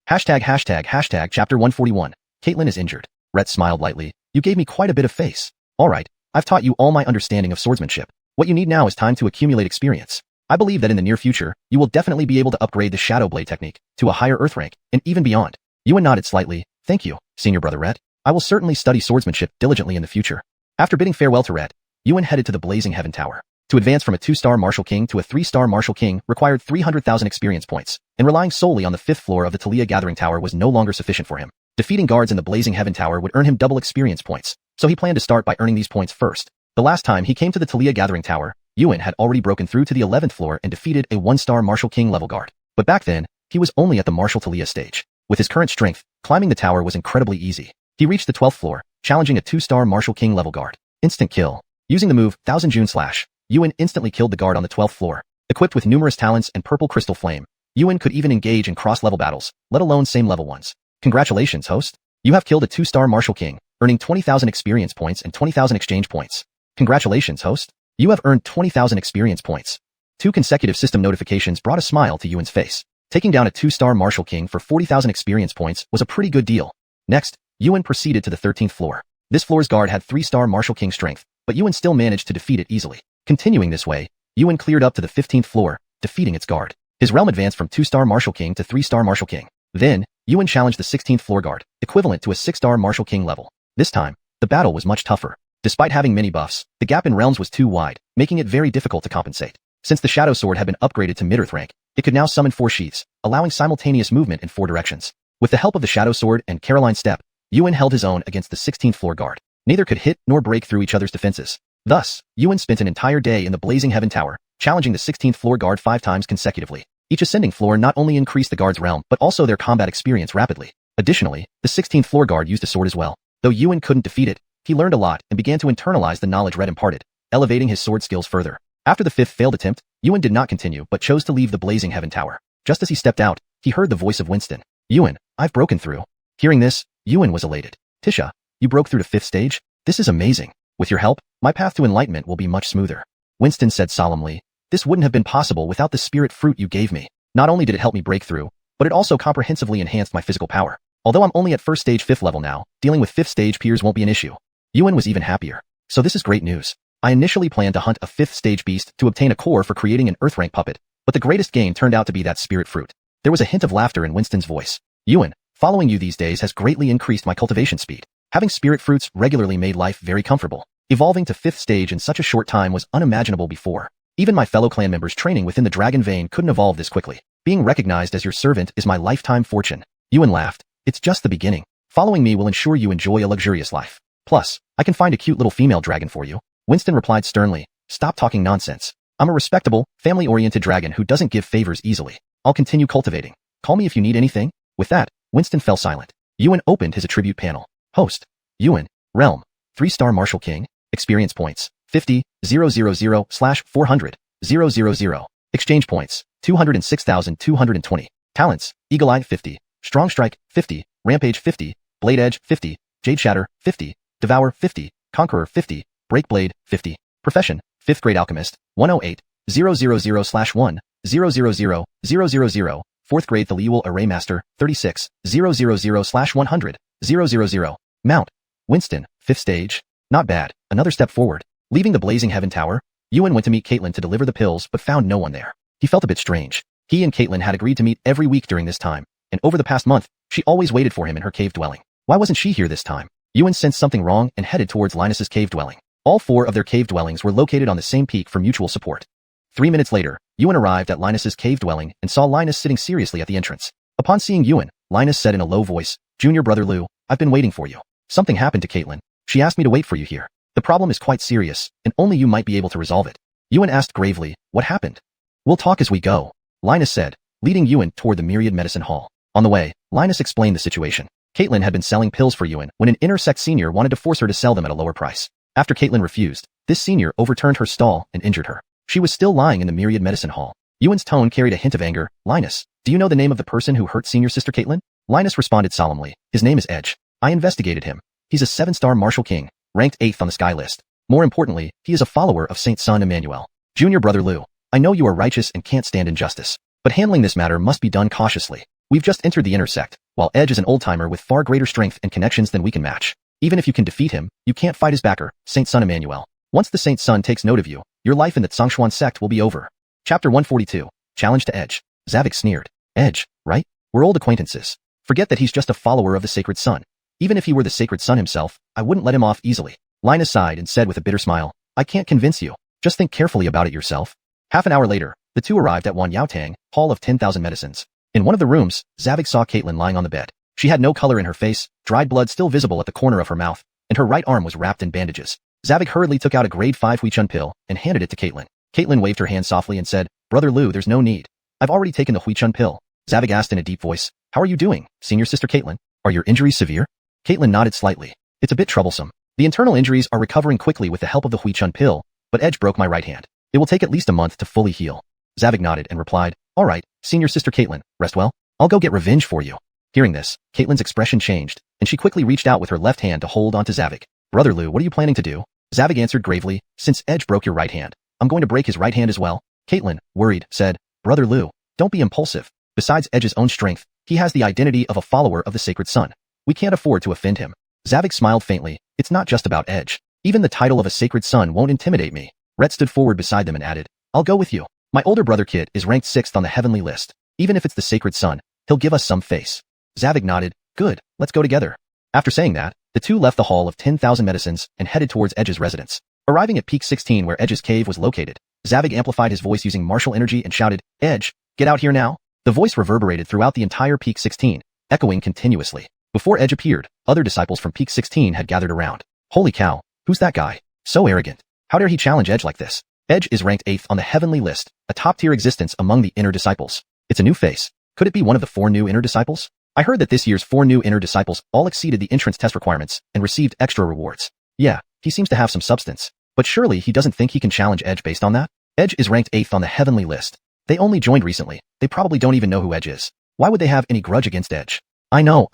Chapter 141. Caitlin is injured. Rhett smiled lightly. You gave me quite a bit of face. Alright, I've taught you all my understanding of swordsmanship. What you need now is time to accumulate experience. I believe that in the near future, you will definitely be able to upgrade the Shadow Blade technique to a higher Earth rank, and even beyond. Yuan nodded slightly. Thank you, senior brother Rhett. I will certainly study swordsmanship diligently in the future. After bidding farewell to Rhett, Yuan headed to the Blazing Heaven Tower. To advance from a 2-star Martial King to a 3-star Martial King required 300,000 experience points, and relying solely on the 5th floor of the Talia Gathering Tower was no longer sufficient for him. Defeating guards in the Blazing Heaven Tower would earn him double experience points, so he planned to start by earning these points first. The last time he came to the Talia Gathering Tower, Yuan had already broken through to the 11th floor and defeated a 1-star Martial King level guard. But back then, he was only at the Martial Talia stage. With his current strength, climbing the tower was incredibly easy. He reached the 12th floor, challenging a 2-star Martial King level guard. Instant kill. Using the move, Thousand June Slash, Yuan instantly killed the guard on the 12th floor. Equipped with numerous talents and purple crystal flame, Yuan could even engage in cross-level battles, let alone same-level ones. Congratulations, host. You have killed a 2-star Martial King, earning 20,000 experience points and 20,000 exchange points. Congratulations, host. You have earned 20,000 experience points. 2 consecutive system notifications brought a smile to Yuan's face. Taking down a 2-star Martial King for 40,000 experience points was a pretty good deal. Next, Yuan proceeded to the 13th floor. This floor's guard had 3-star Martial King strength, but Yuan still managed to defeat it easily. Continuing this way, Yuan cleared up to the 15th floor, defeating its guard. His realm advanced from 2-star Martial King to 3-star Martial King. Then, Yuan challenged the 16th floor guard, equivalent to a 6-star Martial King level. This time, the battle was much tougher. Despite having many buffs, the gap in realms was too wide, making it very difficult to compensate. Since the Shadow Sword had been upgraded to mid-earth rank, it could now summon 4 sheaths, allowing simultaneous movement in 4 directions. With the help of the Shadow Sword and Caroline Step, Yuan held his own against the 16th floor guard. Neither could hit nor break through each other's defenses. Thus, Yuan spent an entire day in the Blazing Heaven Tower, challenging the 16th floor guard 5 times consecutively. Each ascending floor not only increased the guard's realm but also their combat experience rapidly. Additionally, the 16th floor guard used a sword as well. Though Yuan couldn't defeat it, he learned a lot and began to internalize the knowledge Red imparted, elevating his sword skills further. After the 5th failed attempt, Yuan did not continue but chose to leave the Blazing Heaven Tower. Just as he stepped out, he heard the voice of Winston. Yuan, I've broken through. Hearing this, Yuan was elated. Tisha, you broke through to 5th stage? This is amazing. With your help, my path to enlightenment will be much smoother. Winston said solemnly. This wouldn't have been possible without the spirit fruit you gave me. Not only did it help me break through, but it also comprehensively enhanced my physical power. Although I'm only at 1st stage 5th level now, dealing with 5th stage peers won't be an issue. Yuan was even happier. So this is great news. I initially planned to hunt a 5th stage beast to obtain a core for creating an earth rank puppet, but the greatest gain turned out to be that spirit fruit. There was a hint of laughter in Winston's voice. Yuan, following you these days has greatly increased my cultivation speed. Having spirit fruits regularly made life very comfortable. Evolving to 5th stage in such a short time was unimaginable before. Even my fellow clan members training within the dragon vein couldn't evolve this quickly. Being recognized as your servant is my lifetime fortune. Yuan laughed. It's just the beginning. Following me will ensure you enjoy a luxurious life. Plus, I can find a cute little female dragon for you. Winston replied sternly. Stop talking nonsense. I'm a respectable, family-oriented dragon who doesn't give favors easily. I'll continue cultivating. Call me if you need anything. With that, Winston fell silent. Yuan opened his attribute panel. Host. Yuan. Realm. 3-star Martial King. Experience points. 50, 000/400, 000. Exchange points. 206,220. Talents. Eagle Eye 50. Strong Strike 50. Rampage 50. Blade Edge 50. Jade Shatter 50. Devour 50. Conqueror 50. Break Blade 50. Profession. 5th grade Alchemist. 108. 000/1. 000. 4th grade Thaliul Array Master. 36. 000/100. 000. Mount. Winston. 5th stage. Not bad. Another step forward. Leaving the Blazing Heaven Tower, Yuan went to meet Caitlin to deliver the pills but found no one there. He felt a bit strange. He and Caitlin had agreed to meet every week during this time, and over the past month, she always waited for him in her cave dwelling. Why wasn't she here this time? Yuan sensed something wrong and headed towards Linus's cave dwelling. All 4 of their cave dwellings were located on the same peak for mutual support. 3 minutes later, Yuan arrived at Linus's cave dwelling and saw Linus sitting seriously at the entrance. Upon seeing Yuan, Linus said in a low voice, "Junior brother Lu, I've been waiting for you. Something happened to Caitlin. She asked me to wait for you here. The problem is quite serious, and only you might be able to resolve it." Yuan asked gravely, "What happened?" "We'll talk as we go," Linus said, leading Yuan toward the Myriad Medicine Hall. On the way, Linus explained the situation. Caitlin had been selling pills for Yuan when an inner sect senior wanted to force her to sell them at a lower price. After Caitlin refused, this senior overturned her stall and injured her. She was still lying in the Myriad Medicine Hall. Yuan's tone carried a hint of anger. "Linus, do you know the name of the person who hurt senior sister Caitlin?" Linus responded solemnly. "His name is Edge. I investigated him. He's a 7-star martial king, ranked 8th on the sky list. More importantly, he is a follower of Saint Sun Emmanuel. Junior brother Lu, I know you are righteous and can't stand injustice, but handling this matter must be done cautiously. We've just entered the inner sect, while Edge is an old-timer with far greater strength and connections than we can match. Even if you can defeat him, you can't fight his backer, Saint Sun Emmanuel. Once the Saint Sun takes note of you, your life in the Xuanhuan sect will be over." Chapter 142, Challenge to Edge. Zavik sneered. "Edge, right? We're old acquaintances. Forget that he's just a follower of the Sacred Sun. Even if he were the Sacred Sun himself, I wouldn't let him off easily." Linus sighed and said with a bitter smile, "I can't convince you. Just think carefully about it yourself." Half an hour later, the two arrived at Wan Yaotang, Hall of 10,000 Medicines. In one of the rooms, Zavik saw Caitlin lying on the bed. She had no color in her face, dried blood still visible at the corner of her mouth, and her right arm was wrapped in bandages. Zavik hurriedly took out a grade 5 Huichun pill and handed it to Caitlin. Caitlin waved her hand softly and said, "Brother Lu, there's no need. I've already taken the Huichun pill." Zavik asked in a deep voice, "How are you doing, senior sister Caitlin? Are your injuries severe?" Caitlin nodded slightly. "It's a bit troublesome. The internal injuries are recovering quickly with the help of the Huichun pill, but Edge broke my right hand. It will take at least a month to fully heal." Zavik nodded and replied, "All right, senior sister Caitlin, rest well. I'll go get revenge for you." Hearing this, Caitlin's expression changed, and she quickly reached out with her left hand to hold onto Zavik. "Brother Lu, what are you planning to do?" Zavik answered gravely, "Since Edge broke your right hand, I'm going to break his right hand as well." Caitlin, worried, said, "Brother Lu, don't be impulsive. Besides Edge's own strength, he has the identity of a follower of the Sacred Sun. We can't afford to offend him." Zavik smiled faintly. "It's not just about Edge. Even the title of a Sacred Sun won't intimidate me." Rhett stood forward beside them and added, "I'll go with you. My older brother Kit is ranked 6th on the heavenly list. Even if it's the Sacred Sun, he'll give us some face." Zavik nodded. "Good, let's go together." After saying that, the two left the Hall of 10,000 Medicines and headed towards Edge's residence. Arriving at Peak 16 where Edge's cave was located, Zavik amplified his voice using martial energy and shouted, "Edge, get out here now." The voice reverberated throughout the entire Peak 16, echoing continuously. Before Edge appeared, other disciples from Peak 16 had gathered around. "Holy cow, who's that guy? So arrogant. How dare he challenge Edge like this?" Edge is ranked 8th on the heavenly list, a top-tier existence among the inner disciples. It's a new face. Could it be one of the 4 new inner disciples? I heard that this year's 4 new inner disciples all exceeded the entrance test requirements and received extra rewards. Yeah, he seems to have some substance. But surely he doesn't think he can challenge Edge based on that? Edge is ranked 8th on the heavenly list. They only joined recently. They probably don't even know who Edge is. Why would they have any grudge against Edge? I know.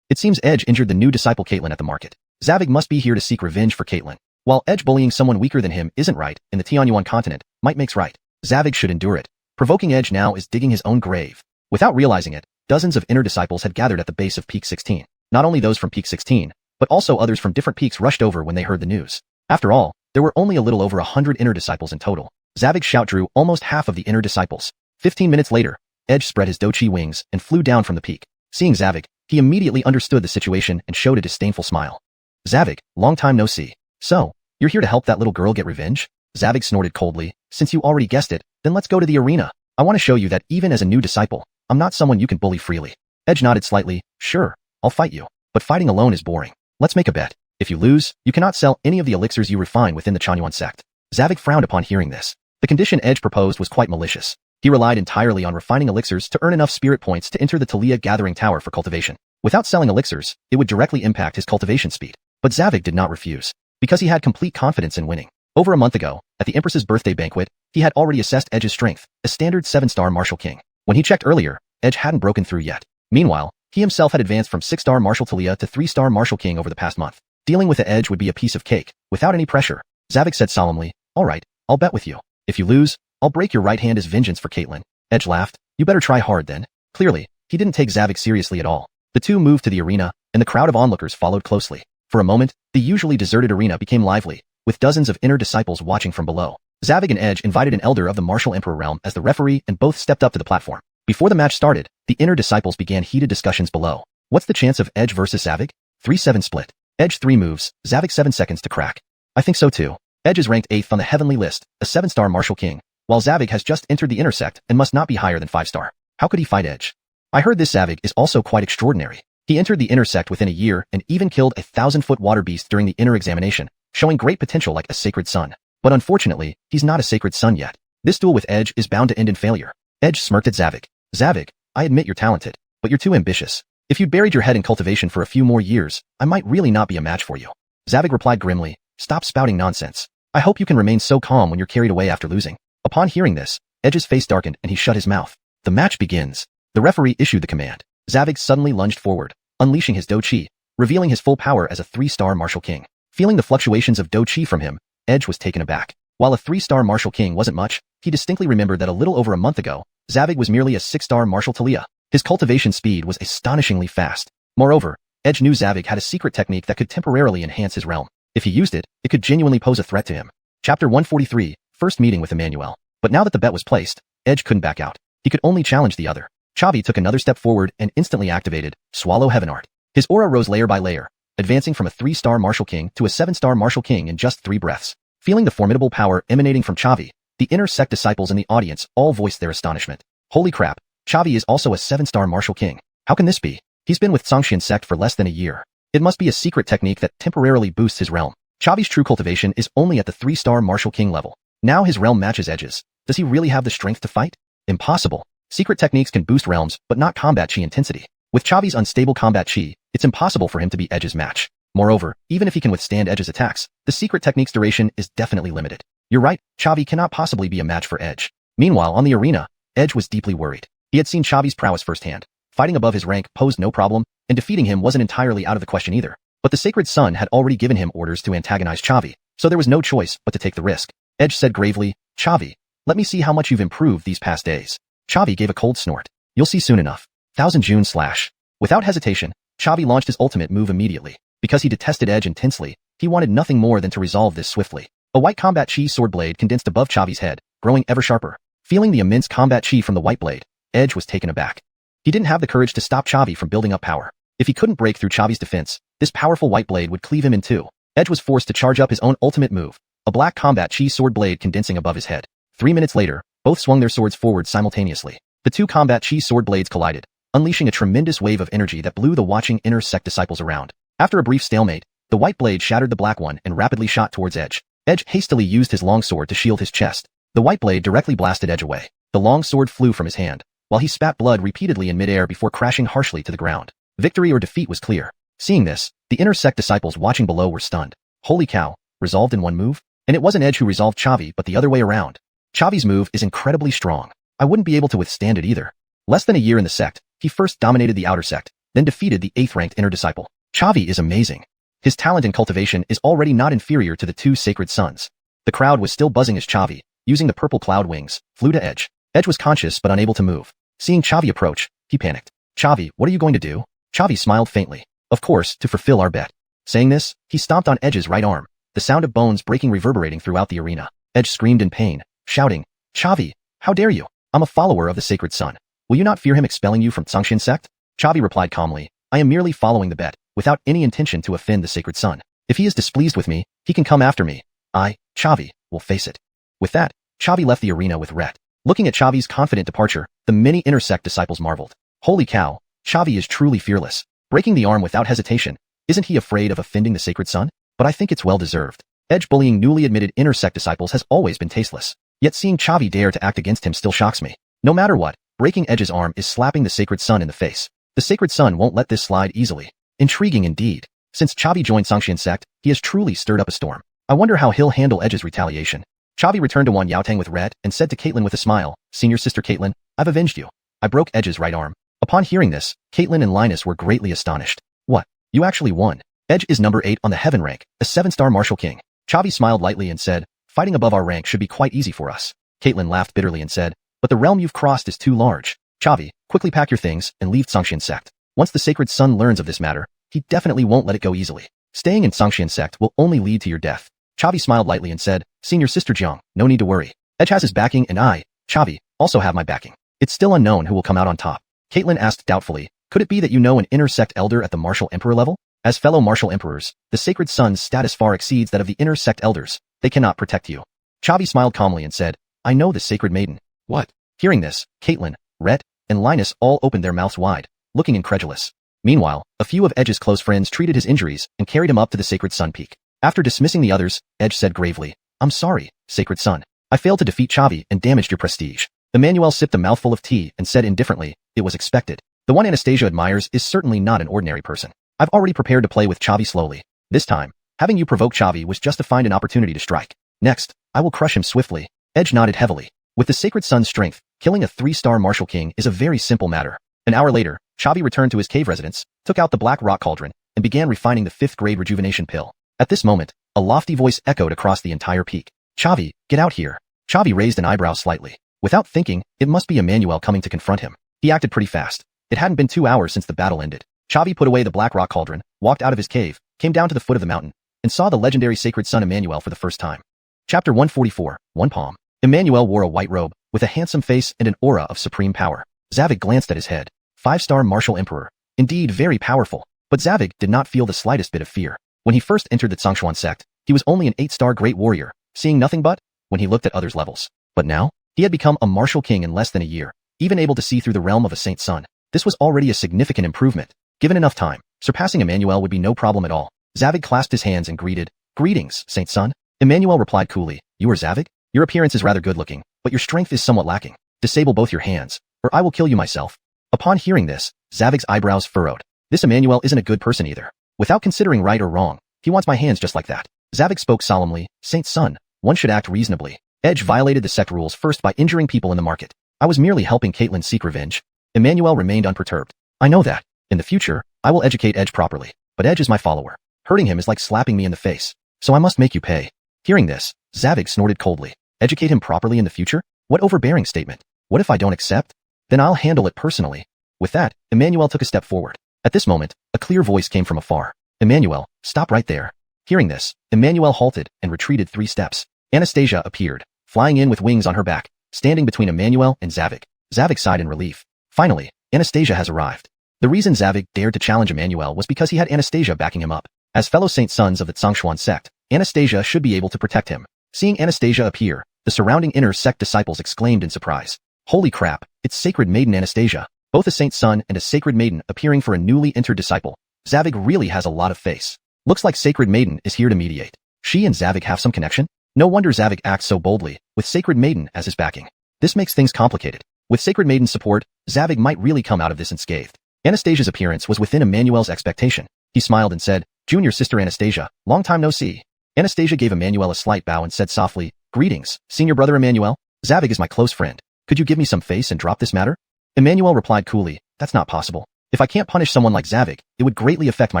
It seems Edge injured the new disciple Caitlin at the market. Zavik must be here to seek revenge for Caitlin. While Edge bullying someone weaker than him isn't right, in the Xuanhuan continent, might makes right. Zavik should endure it. Provoking Edge now is digging his own grave. Without realizing it, dozens of inner disciples had gathered at the base of Peak 16. Not only those from Peak 16, but also others from different peaks rushed over when they heard the news. After all, there were only a little over 100 inner disciples in total. Zavik's shout drew almost half of the inner disciples. 15 minutes later, Edge spread his dochi wings and flew down from the peak. Seeing Zavik, he immediately understood the situation and showed a disdainful smile. "Zavik, long time no see. So, you're here to help that little girl get revenge?" Zavik snorted coldly. "Since you already guessed it, then let's go to the arena. I want to show you that even as a new disciple, I'm not someone you can bully freely." Edge nodded slightly. "Sure, I'll fight you, but fighting alone is boring. Let's make a bet. If you lose, you cannot sell any of the elixirs you refine within the Xuanhuan sect." Zavik frowned upon hearing this. The condition Edge proposed was quite malicious. He relied entirely on refining elixirs to earn enough spirit points to enter the Talia Gathering Tower for cultivation. Without selling elixirs, it would directly impact his cultivation speed. But Zavik did not refuse, because he had complete confidence in winning. Over a month ago, at the Empress's birthday banquet, he had already assessed Edge's strength, a standard 7-star martial king. When he checked earlier, Edge hadn't broken through yet. Meanwhile, he himself had advanced from 6-star martial Talia to 3-star martial king over the past month. Dealing with the Edge would be a piece of cake, without any pressure. Zavik said solemnly, "All right, I'll bet with you. If you lose, I'll break your right hand as vengeance for Caitlin." Edge laughed. "You better try hard then." Clearly, he didn't take Zavik seriously at all. The two moved to the arena, and the crowd of onlookers followed closely. For a moment, the usually deserted arena became lively, with dozens of inner disciples watching from below. Zavig and Edge invited an elder of the martial emperor realm as the referee and both stepped up to the platform. Before the match started, the inner disciples began heated discussions below. What's the chance of Edge versus Zavig? 3-7 split. Edge 3 moves, Zavig 7 seconds to crack. I think so too. Edge is ranked 8th on the heavenly list, a 7-star martial king, while Zavig has just entered the intersect and must not be higher than 5-star. How could he fight Edge? I heard this Zavig is also quite extraordinary. He entered the intersect within a year and even killed a 1,000-foot water beast during the inner examination, showing great potential like a sacred son. But unfortunately, he's not a sacred son yet. This duel with Edge is bound to end in failure. Edge smirked at Zavig. Zavig, I admit you're talented, but you're too ambitious. If you'd buried your head in cultivation for a few more years, I might really not be a match for you. Zavig replied grimly, stop spouting nonsense. I hope you can remain so calm when you're carried away after losing. Upon hearing this, Edge's face darkened and he shut his mouth. The match begins. The referee issued the command. Zavig suddenly lunged forward, unleashing his Do Chi, revealing his full power as a 3-star martial king. Feeling the fluctuations of Do Chi from him, Edge was taken aback. While a 3-star martial king wasn't much, he distinctly remembered that a little over a month ago, Zavig was merely a 6-star martial Talia. His cultivation speed was astonishingly fast. Moreover, Edge knew Zavig had a secret technique that could temporarily enhance his realm. If he used it, it could genuinely pose a threat to him. Chapter 143, First Meeting with Emmanuel. But now that the bet was placed, Edge couldn't back out. He could only challenge the other. Chavi took another step forward and instantly activated Swallow Heaven Art. His aura rose layer by layer, advancing from a 3-star martial king to a 7-star martial king in just 3 breaths. Feeling the formidable power emanating from Chavi, the inner sect disciples in the audience all voiced their astonishment. Holy crap, Chavi is also a 7-star martial king. How can this be? He's been with Xianxia sect for less than a year. It must be a secret technique that temporarily boosts his realm. Chavi's true cultivation is only at the 3-star martial king level. Now his realm matches Edge's. Does he really have the strength to fight? Impossible. Secret techniques can boost realms, but not combat chi intensity. With Chavi's unstable combat chi, it's impossible for him to be Edge's match. Moreover, even if he can withstand Edge's attacks, the secret technique's duration is definitely limited. You're right, Chavi cannot possibly be a match for Edge. Meanwhile, on the arena, Edge was deeply worried. He had seen Chavi's prowess firsthand. Fighting above his rank posed no problem, and defeating him wasn't entirely out of the question either. But the Sacred Son had already given him orders to antagonize Chavi, so there was no choice but to take the risk. Edge said gravely, Chavi, let me see how much you've improved these past days. Chavi gave a cold snort. You'll see soon enough. 1000 June slash. Without hesitation, Chavi launched his ultimate move immediately. Because he detested Edge intensely, he wanted nothing more than to resolve this swiftly. A white combat chi sword blade condensed above Chavi's head, growing ever sharper. Feeling the immense combat chi from the white blade, Edge was taken aback. He didn't have the courage to stop Chavi from building up power. If he couldn't break through Chavi's defense, this powerful white blade would cleave him in two. Edge was forced to charge up his own ultimate move, a black combat chi sword blade condensing above his head. 3 minutes later, both swung their swords forward simultaneously. The two combat chi sword blades collided, unleashing a tremendous wave of energy that blew the watching inner sect disciples around. After a brief stalemate, the white blade shattered the black one and rapidly shot towards Edge. Edge hastily used his long sword to shield his chest. The white blade directly blasted Edge away. The long sword flew from his hand, while he spat blood repeatedly in midair before crashing harshly to the ground. Victory or defeat was clear. Seeing this, the inner sect disciples watching below were stunned. Holy cow, resolved in one move? And it wasn't Edge who resolved Chavi but the other way around. Chavi's move is incredibly strong. I wouldn't be able to withstand it either. Less than a year in the sect, he first dominated the outer sect, then defeated the 8th-ranked inner disciple. Chavi is amazing. His talent and cultivation is already not inferior to the two sacred sons. The crowd was still buzzing as Chavi, using the purple cloud wings, flew to Edge. Edge was conscious but unable to move. Seeing Chavi approach, he panicked. Chavi, what are you going to do? Chavi smiled faintly. Of course, to fulfill our bet. Saying this, he stomped on Edge's right arm, the sound of bones breaking reverberating throughout the arena. Edge screamed in pain, shouting, Chavi, how dare you? I'm a follower of the Sacred Son. Will you not fear him expelling you from Xianxia sect? Chavi replied calmly, I am merely following the bet, without any intention to offend the Sacred Son. If he is displeased with me, he can come after me. I, Chavi, will face it. With that, Chavi left the arena with Rhett. Looking at Chavi's confident departure, the many inner sect disciples marveled. Holy cow, Chavi is truly fearless. Breaking the arm without hesitation. Isn't he afraid of offending the Sacred Son? But I think it's well deserved. Edge bullying newly admitted inner sect disciples has always been tasteless. Yet seeing Chavi dare to act against him still shocks me. No matter what, breaking Edge's arm is slapping the Sacred Son in the face. The Sacred Son won't let this slide easily. Intriguing indeed. Since Chavi joined Xianxia sect, he has truly stirred up a storm. I wonder how he'll handle Edge's retaliation. Chavi returned to Xuanhuan with Red and said to Caitlin with a smile, Senior Sister Caitlin, I've avenged you. I broke Edge's right arm. Upon hearing this, Caitlin and Linus were greatly astonished. What? You actually won. Edge is number 8 on the heaven rank, a 7-star martial king. Chavi smiled lightly and said, fighting above our rank should be quite easy for us. Caitlin laughed bitterly and said, but the realm you've crossed is too large. Chavi, quickly pack your things and leave Xianxia sect. Once the Sacred Son learns of this matter, he definitely won't let it go easily. Staying in Xianxia sect will only lead to your death. Chavi smiled lightly and said, Senior Sister Jiang, no need to worry. Edge has his backing and I, Chavi, also have my backing. It's still unknown who will come out on top. Caitlin asked doubtfully, could it be that you know an inner sect elder at the martial emperor level? As fellow martial emperors, the sacred son's status far exceeds that of the inner sect elders. They cannot protect you. Chavi smiled calmly and said, I know the sacred maiden. What? Hearing this, Caitlin, Rhett, and Linus all opened their mouths wide, looking incredulous. Meanwhile, a few of Edge's close friends treated his injuries and carried him up to the sacred sun peak. After dismissing the others, Edge said gravely, I'm sorry, sacred son. I failed to defeat Chavi and damaged your prestige. Emmanuel sipped a mouthful of tea and said indifferently, it was expected. The one Anastasia admires is certainly not an ordinary person. I've already prepared to play with Chavi slowly. This time, having you provoke Chavi was just to find an opportunity to strike. Next, I will crush him swiftly. Edge nodded heavily. With the sacred sun's strength, killing a 3-star martial king is a very simple matter. An hour later, Chavi returned to his cave residence, took out the black rock cauldron, and began refining the 5th grade rejuvenation pill. At this moment, a lofty voice echoed across the entire peak. Chavi, get out here. Chavi raised an eyebrow slightly. Without thinking, it must be Emmanuel coming to confront him. He acted pretty fast. It hadn't been 2 hours since the battle ended. Chavi put away the black rock cauldron, walked out of his cave, came down to the foot of the mountain, and saw the legendary sacred son Emmanuel for the first time. Chapter 144, One Palm. Emmanuel wore a white robe, with a handsome face and an aura of supreme power. Zavig glanced at his head. 5-star martial emperor. Indeed very powerful. But Zavig did not feel the slightest bit of fear. When he first entered the Xuanhuan sect, he was only an 8-star great warrior, seeing nothing but, when he looked at others' levels. But now, he had become a martial king in less than a year, even able to see through the realm of a saint's son. This was already a significant improvement. Given enough time, surpassing Emmanuel would be no problem at all. Zavig clasped his hands and greeted, Greetings, saint's son. Emmanuel replied coolly, You are Zavig? Your appearance is rather good-looking, but your strength is somewhat lacking. Disable both your hands, or I will kill you myself. Upon hearing this, Zavig's eyebrows furrowed. This Emmanuel isn't a good person either. Without considering right or wrong, he wants my hands just like that. Zavig spoke solemnly, Saint's son, one should act reasonably. Edge violated the sect rules first by injuring people in the market. I was merely helping Caitlin seek revenge. Emmanuel remained unperturbed. I know that. In the future, I will educate Edge properly. But Edge is my follower. Hurting him is like slapping me in the face. So I must make you pay. Hearing this, Zavig snorted coldly. Educate him properly in the future? What overbearing statement. What if I don't accept? Then I'll handle it personally. With that, Emmanuel took a step forward. At this moment, a clear voice came from afar. Emmanuel, stop right there. Hearing this, Emmanuel halted and retreated 3 steps. Anastasia appeared, flying in with wings on her back, standing between Emmanuel and Zavig. Zavig sighed in relief. Finally, Anastasia has arrived. The reason Zavig dared to challenge Emmanuel was because he had Anastasia backing him up. As fellow saint sons of the Xuanhuan sect, Anastasia should be able to protect him. Seeing Anastasia appear, the surrounding inner sect disciples exclaimed in surprise. Holy crap, it's sacred maiden Anastasia, both a saint's son and a sacred maiden appearing for a newly entered disciple. Zavig really has a lot of face. Looks like sacred maiden is here to mediate. She and Zavig have some connection? No wonder Zavig acts so boldly, with sacred maiden as his backing. This makes things complicated. With sacred maiden's support, Zavig might really come out of this unscathed. Anastasia's appearance was within Emmanuel's expectation. He smiled and said, Junior sister Anastasia, long time no see. Anastasia gave Emmanuel a slight bow and said softly, Greetings, senior brother Emmanuel. Zavig is my close friend. Could you give me some face and drop this matter? Emmanuel replied coolly, That's not possible. If I can't punish someone like Zavig, it would greatly affect my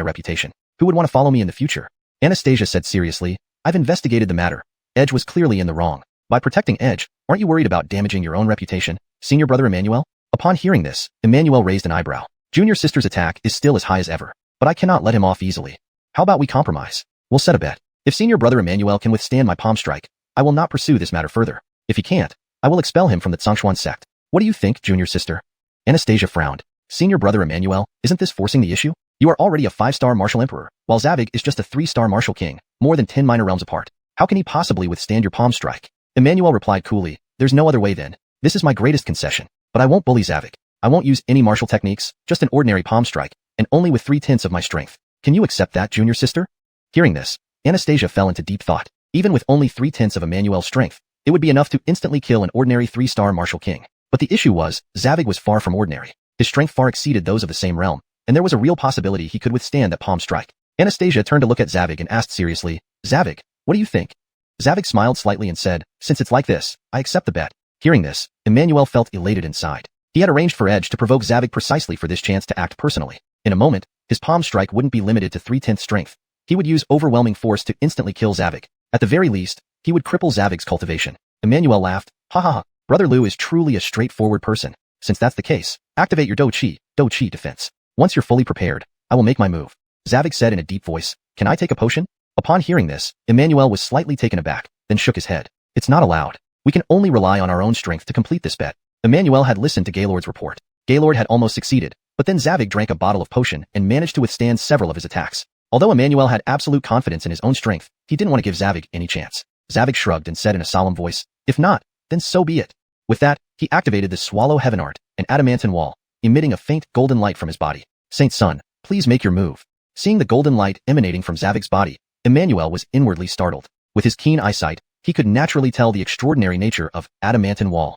reputation. Who would want to follow me in the future? Anastasia said seriously, I've investigated the matter. Edge was clearly in the wrong. By protecting Edge, aren't you worried about damaging your own reputation, senior brother Emmanuel? Upon hearing this, Emmanuel raised an eyebrow. Junior sister's attack is still as high as ever, but I cannot let him off easily. How about we compromise? We'll set a bet. If senior brother Emmanuel can withstand my palm strike, I will not pursue this matter further. If he can't, I will expel him from the Xuanhuan sect. What do you think, junior sister? Anastasia frowned. Senior brother Emmanuel, isn't this forcing the issue? You are already a 5-star martial emperor, while Zavig is just a 3-star martial king, more than 10 minor realms apart. How can he possibly withstand your palm strike? Emmanuel replied coolly, There's no other way then. This is my greatest concession, but I won't bully Zavig. I won't use any martial techniques, just an ordinary palm strike, and only with 3/10 of my strength. Can you accept that, junior sister? Hearing this, Anastasia fell into deep thought. Even with only 3/10 of Emmanuel's strength, it would be enough to instantly kill an ordinary 3-star martial king. But the issue was, Zavig was far from ordinary. His strength far exceeded those of the same realm, and there was a real possibility he could withstand that palm strike. Anastasia turned to look at Zavig and asked seriously, Zavig, what do you think? Zavig smiled slightly and said, Since it's like this, I accept the bet. Hearing this, Emmanuel felt elated inside. He had arranged for Edge to provoke Zavig precisely for this chance to act personally. In a moment, his palm strike wouldn't be limited to 3/10 strength. He would use overwhelming force to instantly kill Zavig. At the very least, he would cripple Zavig's cultivation. Emmanuel laughed, Ha ha ha, Brother Liu is truly a straightforward person. Since that's the case, activate your Do Chi defense. Once you're fully prepared, I will make my move. Zavig said in a deep voice, Can I take a potion? Upon hearing this, Emmanuel was slightly taken aback, then shook his head. It's not allowed. We can only rely on our own strength to complete this bet. Emmanuel had listened to Gaylord's report. Gaylord had almost succeeded, but then Zavig drank a bottle of potion and managed to withstand several of his attacks. Although Emmanuel had absolute confidence in his own strength, he didn't want to give Zavig any chance. Zavig shrugged and said in a solemn voice, if not, then so be it. With that, he activated the Swallow Heaven Art, an adamantine wall, emitting a faint golden light from his body. Saint Sun, please make your move. Seeing the golden light emanating from Zavig's body, Emmanuel was inwardly startled. With his keen eyesight, he could naturally tell the extraordinary nature of adamantine wall.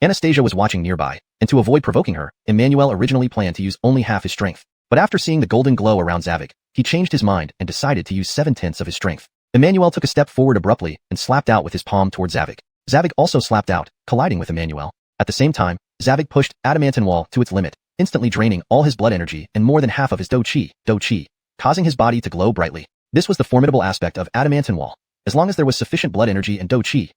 Anastasia was watching nearby, and to avoid provoking her, Emmanuel originally planned to use only half his strength. But after seeing the golden glow around Zavig, he changed his mind and decided to use 7/10 of his strength. Emmanuel took a step forward abruptly and slapped out with his palm towards Zavig. Zavig also slapped out, colliding with Emmanuel. At the same time, Zavig pushed adamantine wall to its limit, instantly draining all his blood energy and more than half of his do chi, causing his body to glow brightly. This was the formidable aspect of adamantine wall. As long as there was sufficient blood energy and do chi,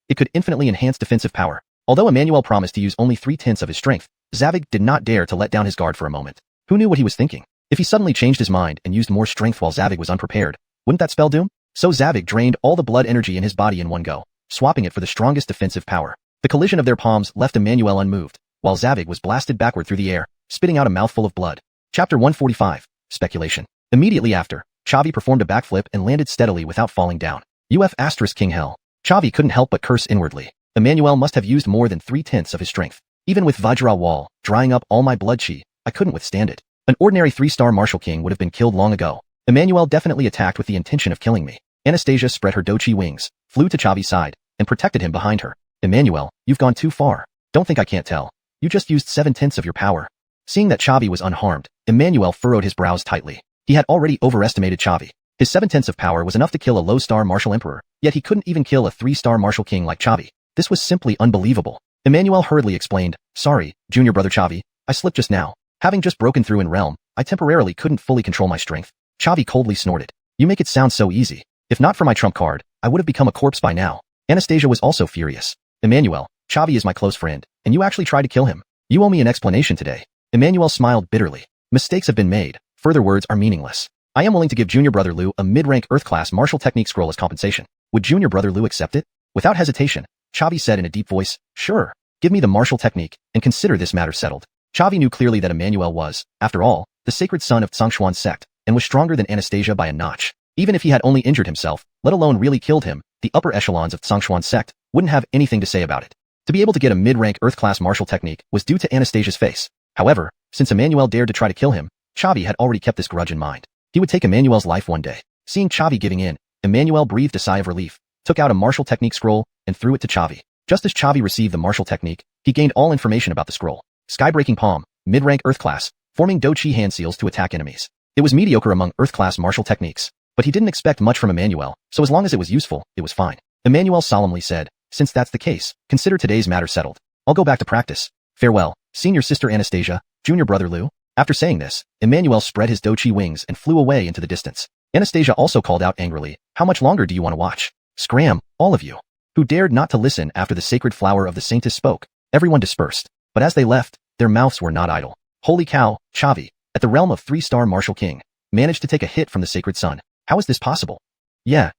it could infinitely enhance defensive power. Although Emmanuel promised to use only 3/10 of his strength, Zavig did not dare to let down his guard for a moment. Who knew what he was thinking? If he suddenly changed his mind and used more strength while Zavig was unprepared, wouldn't that spell doom? So Zavig drained all the blood energy in his body in one go, swapping it for the strongest defensive power. The collision of their palms left Emmanuel unmoved, while Zavig was blasted backward through the air, spitting out a mouthful of blood. Chapter 145, Speculation. Immediately after, Chavi performed a backflip and landed steadily without falling down. King hell. Chavi couldn't help but curse inwardly. Emmanuel must have used more than 3/10 of his strength. Even with Vajra wall, drying up all my blood chi, I couldn't withstand it. An ordinary 3-star martial king would have been killed long ago. Emmanuel definitely attacked with the intention of killing me. Anastasia spread her dochi wings, flew to Chavi's side, and protected him behind her. Emmanuel, you've gone too far. Don't think I can't tell. You just used 7/10 of your power. Seeing that Chavi was unharmed, Emmanuel furrowed his brows tightly. He had already overestimated Chavi. His 7/10 of power was enough to kill a low-star martial emperor, yet he couldn't even kill a 3-star martial king like Chavi. This was simply unbelievable. Emmanuel hurriedly explained, sorry, junior brother Chavi, I slipped just now. Having just broken through in realm, I temporarily couldn't fully control my strength. Chavi coldly snorted. You make it sound so easy. If not for my trump card, I would have become a corpse by now. Anastasia was also furious. Emmanuel, Chavi is my close friend, and you actually tried to kill him. You owe me an explanation today. Emmanuel smiled bitterly. Mistakes have been made. Further words are meaningless. I am willing to give Junior Brother Liu a mid-rank Earth-class martial technique scroll as compensation. Would Junior Brother Liu accept it? Without hesitation, Chavi said in a deep voice, sure. Give me the martial technique, and consider this matter settled. Chavi knew clearly that Emmanuel was, after all, the sacred son of Xuanhuan sect, and was stronger than Anastasia by a notch. Even if he had only injured himself, let alone really killed him, the upper echelons of Xuanhuan sect wouldn't have anything to say about it. To be able to get a mid-rank Earth-class martial technique was due to Anastasia's face. However, since Emmanuel dared to try to kill him, Chavi had already kept this grudge in mind. He would take Emmanuel's life one day. Seeing Chavi giving in, Emmanuel breathed a sigh of relief, took out a martial technique scroll, and threw it to Chavi. Just as Chavi received the martial technique, he gained all information about the scroll. Sky-breaking palm, mid-rank Earth-class, forming Do-Chi hand seals to attack enemies. It was mediocre among Earth-class martial techniques, but he didn't expect much from Emmanuel, so as long as it was useful, it was fine. Emmanuel solemnly said, since that's the case, consider today's matter settled. I'll go back to practice. Farewell, senior sister Anastasia, junior brother Liu. After saying this, Emmanuel spread his Do-Chi wings and flew away into the distance. Anastasia also called out angrily, how much longer do you want to watch? Scram, all of you. Who dared not to listen after the sacred flower of the saintess spoke? Everyone dispersed, but as they left, their mouths were not idle. Holy cow, Chavi, at the realm of 3-star martial king, managed to take a hit from the sacred sun. How is this possible? Yeah,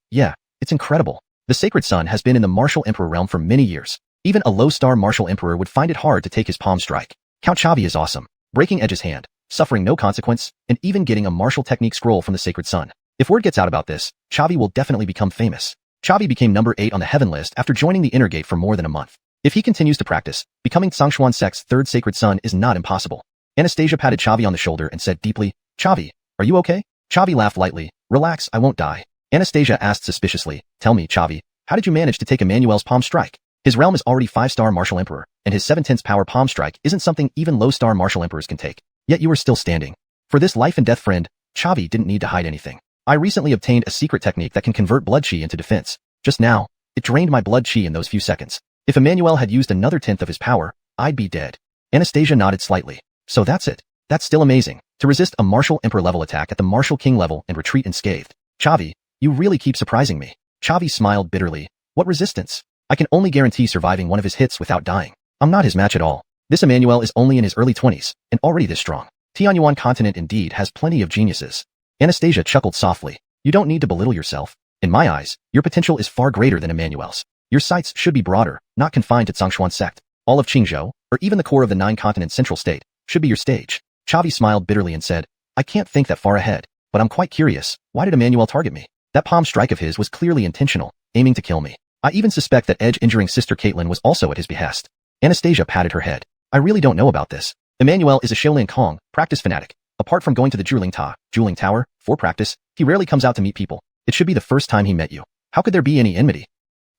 it's incredible. The sacred sun has been in the martial emperor realm for many years. Even a low-star martial emperor would find it hard to take his palm strike. Count Chavi is awesome. Breaking Edge's hand, suffering no consequence, and even getting a martial technique scroll from the sacred sun. If word gets out about this, Chavi will definitely become famous. Chavi became number 8 on the heaven list after joining the inner gate for more than a month. If he continues to practice, becoming Xuanhuan sect's 3rd sacred son is not impossible. Anastasia patted Chavi on the shoulder and said deeply, Chavi, are you okay? Chavi laughed lightly, relax, I won't die. Anastasia asked suspiciously, tell me, Chavi, how did you manage to take Emmanuel's palm strike? His realm is already 5-star martial emperor, and his 7/10 power palm strike isn't something even low-star martial emperors can take. Yet you are still standing. For this life and death friend, Chavi didn't need to hide anything. I recently obtained a secret technique that can convert blood chi into defense. Just now, it drained my blood chi in those few seconds. If Emmanuel had used another 10th of his power, I'd be dead. Anastasia nodded slightly. So that's it. That's still amazing. To resist a martial emperor level attack at the martial king level and retreat unscathed. Chavi, you really keep surprising me. Chavi smiled bitterly. What resistance? I can only guarantee surviving one of his hits without dying. I'm not his match at all. This Emmanuel is only in his early 20s, and already this strong. Xuanhuan continent indeed has plenty of geniuses. Anastasia chuckled softly. You don't need to belittle yourself. In my eyes, your potential is far greater than Emmanuel's. Your sights should be broader, not confined to Zhongshuan sect. All of Qingzhou, or even the core of the 9-continent central state, should be your stage. Chavi smiled bitterly and said, I can't think that far ahead, but I'm quite curious, why did Emmanuel target me? That palm strike of his was clearly intentional, aiming to kill me. I even suspect that Edge injuring Sister Caitlin was also at his behest. Anastasia patted her head. I really don't know about this. Emmanuel is a Shaolin Kong, practice fanatic. Apart from going to the Juling Tower, for practice, he rarely comes out to meet people. It should be the first time he met you. How could there be any enmity?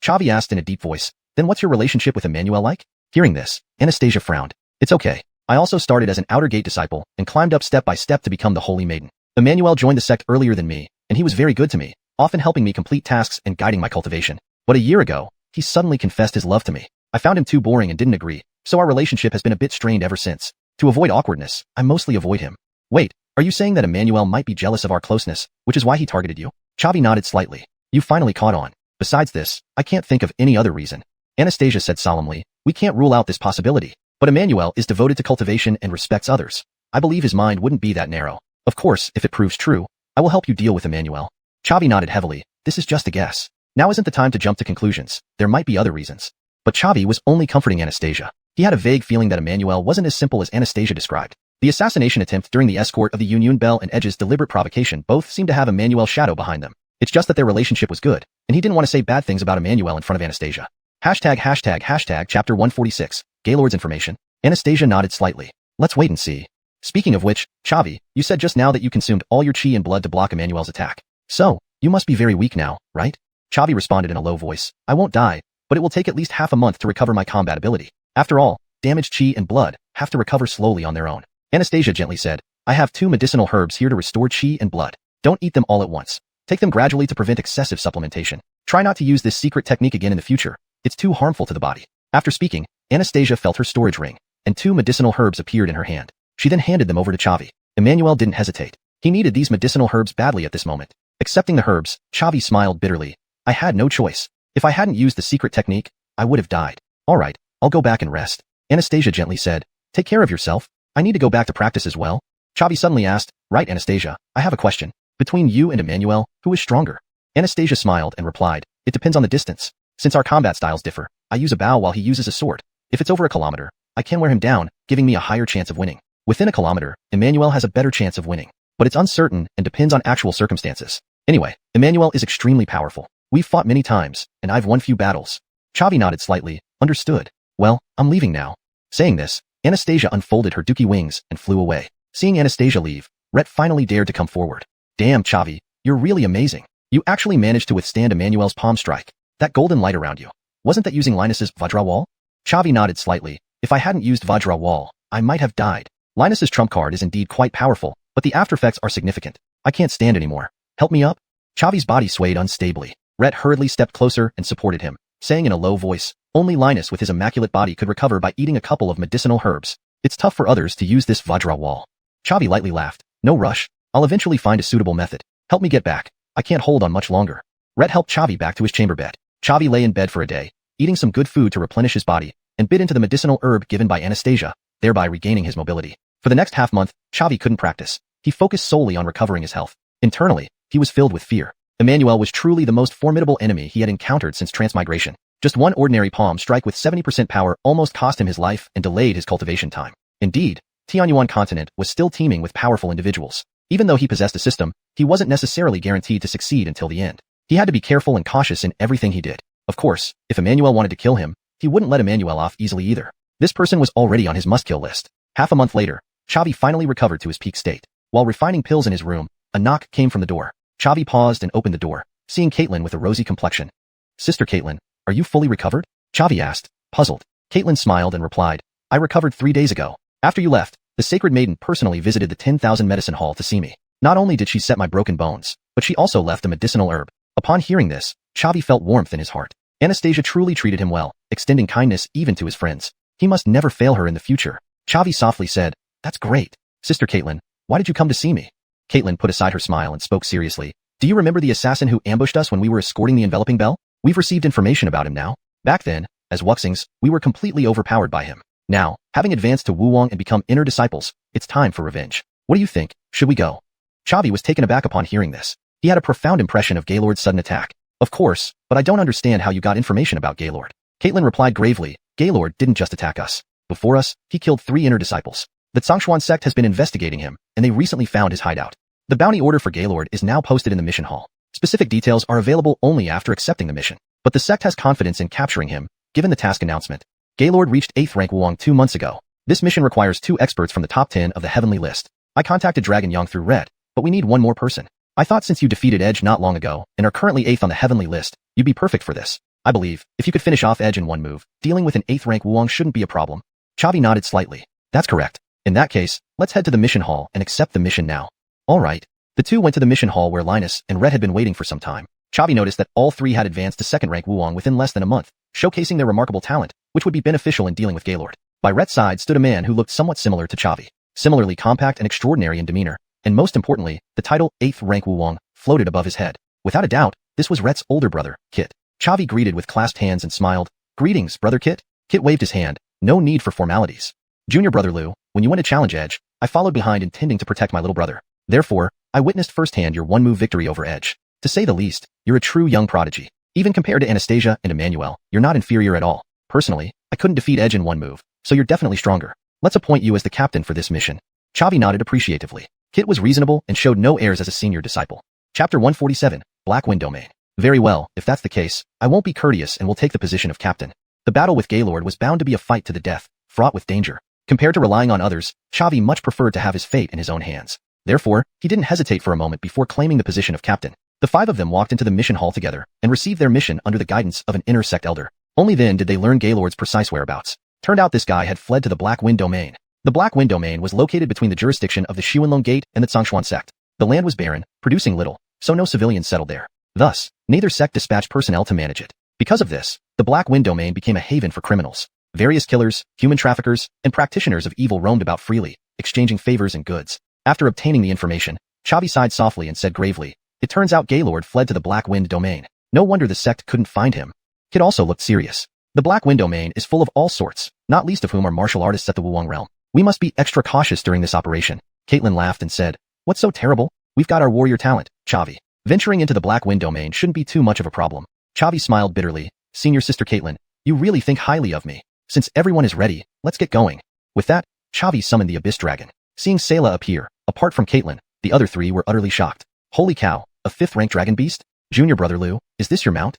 Chavi asked in a deep voice. Then what's your relationship with Emmanuel like? Hearing this, Anastasia frowned. It's okay. I also started as an outer gate disciple and climbed up step by step to become the Holy Maiden. Emmanuel joined the sect earlier than me, and he was very good to me, often helping me complete tasks and guiding my cultivation. But a year ago, he suddenly confessed his love to me. I found him too boring and didn't agree, so our relationship has been a bit strained ever since. To avoid awkwardness, I mostly avoid him. Wait, are you saying that Emmanuel might be jealous of our closeness, which is why he targeted you? Chavi nodded slightly. You finally caught on. Besides this, I can't think of any other reason. Anastasia said solemnly, we can't rule out this possibility. But Emmanuel is devoted to cultivation and respects others. I believe his mind wouldn't be that narrow. Of course, if it proves true, I will help you deal with Emmanuel. Chavi nodded heavily. This is just a guess. Now isn't the time to jump to conclusions. There might be other reasons. But Chavi was only comforting Anastasia. He had a vague feeling that Emmanuel wasn't as simple as Anastasia described. The assassination attempt during the escort of the Yunyun Bell and Edge's deliberate provocation both seemed to have Emmanuel's shadow behind them. It's just that their relationship was good, and he didn't want to say bad things about Emmanuel in front of Anastasia. Hashtag chapter 146, Gaylord's information. Anastasia nodded slightly. Let's wait and see. Speaking of which, Chavi, you said just now that you consumed all your chi and blood to block Emmanuel's attack. So, you must be very weak now, right? Chavi responded in a low voice. I won't die, but it will take at least half a month to recover my combat ability. After all, damaged chi and blood have to recover slowly on their own. Anastasia gently said, I have 2 medicinal herbs here to restore chi and blood. Don't eat them all at once. Take them gradually to prevent excessive supplementation. Try not to use this secret technique again in the future. It's too harmful to the body. After speaking, Anastasia felt her storage ring, and 2 medicinal herbs appeared in her hand. She then handed them over to Chavi. Emmanuel didn't hesitate. He needed these medicinal herbs badly at this moment. Accepting the herbs, Chavi smiled bitterly. I had no choice. If I hadn't used the secret technique, I would have died. All right, I'll go back and rest. Anastasia gently said, take care of yourself. I need to go back to practice as well. Chavi suddenly asked, right Anastasia, I have a question. Between you and Emmanuel, who is stronger? Anastasia smiled and replied, it depends on the distance. Since our combat styles differ, I use a bow while he uses a sword. If it's over a kilometer, I can wear him down, giving me a higher chance of winning. Within a kilometer, Emmanuel has a better chance of winning. But it's uncertain and depends on actual circumstances. Anyway, Emmanuel is extremely powerful. We've fought many times, and I've won few battles. Chavi nodded slightly. Understood. Well, I'm leaving now. Saying this, Anastasia unfolded her dookie wings and flew away. Seeing Anastasia leave, Rhett finally dared to come forward. Damn, Chavi, you're really amazing. You actually managed to withstand Emmanuel's palm strike. That golden light around you. Wasn't that using Linus's Vajra Wall? Chavi nodded slightly. If I hadn't used Vajra Wall, I might have died. Linus's trump card is indeed quite powerful, but the aftereffects are significant. I can't stand anymore. Help me up? Chavi's body swayed unstably. Rhett hurriedly stepped closer and supported him, saying in a low voice, only Linus with his immaculate body could recover by eating a couple of medicinal herbs. It's tough for others to use this Vajra Wall. Chavi lightly laughed. No rush. I'll eventually find a suitable method. Help me get back. I can't hold on much longer. Rhett helped Chavi back to his chamber bed. Chavi lay in bed for a day, eating some good food to replenish his body, and bit into the medicinal herb given by Anastasia, thereby regaining his mobility. For the next half-month, Chavi couldn't practice. He focused solely on recovering his health. Internally, he was filled with fear. Emmanuel was truly the most formidable enemy he had encountered since transmigration. Just one ordinary palm strike with 70% power almost cost him his life and delayed his cultivation time. Indeed, Xuanhuan continent was still teeming with powerful individuals. Even though he possessed a system, he wasn't necessarily guaranteed to succeed until the end. He had to be careful and cautious in everything he did. Of course, if Emmanuel wanted to kill him, he wouldn't let Emmanuel off easily either. This person was already on his must-kill list. Half a month later, Chavi finally recovered to his peak state. While refining pills in his room, a knock came from the door. Chavi paused and opened the door, seeing Caitlin with a rosy complexion. Sister Caitlin, are you fully recovered? Chavi asked, puzzled. Caitlin smiled and replied, I recovered 3 days ago. After you left, the Sacred Maiden personally visited the 10,000 medicine hall to see me. Not only did she set my broken bones, but she also left a medicinal herb. Upon hearing this, Chavi felt warmth in his heart. Anastasia truly treated him well, extending kindness even to his friends. He must never fail her in the future. Chavi softly said, that's great. Sister Caitlin, why did you come to see me? Caitlin put aside her smile and spoke seriously. Do you remember the assassin who ambushed us when we were escorting the enveloping bell? We've received information about him now. Back then, as Wuxings, we were completely overpowered by him. Now, having advanced to Wuwang and become inner disciples, it's time for revenge. What do you think? Should we go? Chavi was taken aback upon hearing this. He had a profound impression of Gaylord's sudden attack. Of course, but I don't understand how you got information about Gaylord. Caitlin replied gravely, Gaylord didn't just attack us. Before us, he killed 3 inner disciples. The Xuanhuan sect has been investigating him, and they recently found his hideout. The bounty order for Gaylord is now posted in the mission hall. Specific details are available only after accepting the mission, but the sect has confidence in capturing him, given the task announcement. Gaylord reached 8th rank Wuang 2 months ago. This mission requires 2 experts from the top 10 of the heavenly list. I contacted Dragon Yang through Red, but we need 1 more person. I thought since you defeated Edge not long ago, and are currently 8th on the heavenly list, you'd be perfect for this. I believe, if you could finish off Edge in 1 move, dealing with an 8th rank Wuang shouldn't be a problem. Chavi nodded slightly. That's correct. In that case, let's head to the mission hall and accept the mission now. Alright. The 2 went to the mission hall where Linus and Red had been waiting for some time. Chavi noticed that all 3 had advanced to 2nd rank Wuang within less than a month, showcasing their remarkable talent, which would be beneficial in dealing with Gaylord. By Red's side stood a man who looked somewhat similar to Chavi, similarly compact and extraordinary in demeanor, and most importantly, the title 8th rank Wuang floated above his head. Without a doubt, this was Red's older brother, Kit. Chavi greeted with clasped hands and smiled. Greetings, brother Kit. Kit waved his hand. No need for formalities. Junior brother Liu, when you went to challenge Edge, I followed behind intending to protect my little brother. Therefore, I witnessed firsthand your 1-move victory over Edge. To say the least, you're a true young prodigy. Even compared to Anastasia and Emmanuel, you're not inferior at all. Personally, I couldn't defeat Edge in 1 move, so you're definitely stronger. Let's appoint you as the captain for this mission. Chavi nodded appreciatively. Kit was reasonable and showed no airs as a senior disciple. Chapter 147, Black Wind Domain. Very well, if that's the case, I won't be courteous and will take the position of captain. The battle with Gaylord was bound to be a fight to the death, fraught with danger. Compared to relying on others, Chavi much preferred to have his fate in his own hands. Therefore, he didn't hesitate for a moment before claiming the position of captain. The 5 of them walked into the mission hall together and received their mission under the guidance of an inner sect elder. Only then did they learn Gaylord's precise whereabouts. Turned out this guy had fled to the Black Wind Domain. The Black Wind Domain was located between the jurisdiction of the Xuanhuan Gate and the Xuanhuan sect. The land was barren, producing little, so no civilians settled there. Thus, neither sect dispatched personnel to manage it. Because of this, the Black Wind Domain became a haven for criminals. Various killers, human traffickers, and practitioners of evil roamed about freely, exchanging favors and goods. After obtaining the information, Chavi sighed softly and said gravely, it turns out Gaylord fled to the Black Wind Domain. No wonder the sect couldn't find him. Kid also looked serious. The Black Wind Domain is full of all sorts, not least of whom are martial artists at the Wuang realm. We must be extra cautious during this operation. Caitlin laughed and said, what's so terrible? We've got our warrior talent, Chavi. Venturing into the Black Wind Domain shouldn't be too much of a problem. Chavi smiled bitterly. Senior sister Caitlin, you really think highly of me. Since everyone is ready, let's get going. With that, Chavi summoned the Abyss Dragon. Seeing Sayla appear, apart from Caitlin, the other 3 were utterly shocked. Holy cow, a 5th rank dragon beast? Junior brother Liu, is this your mount?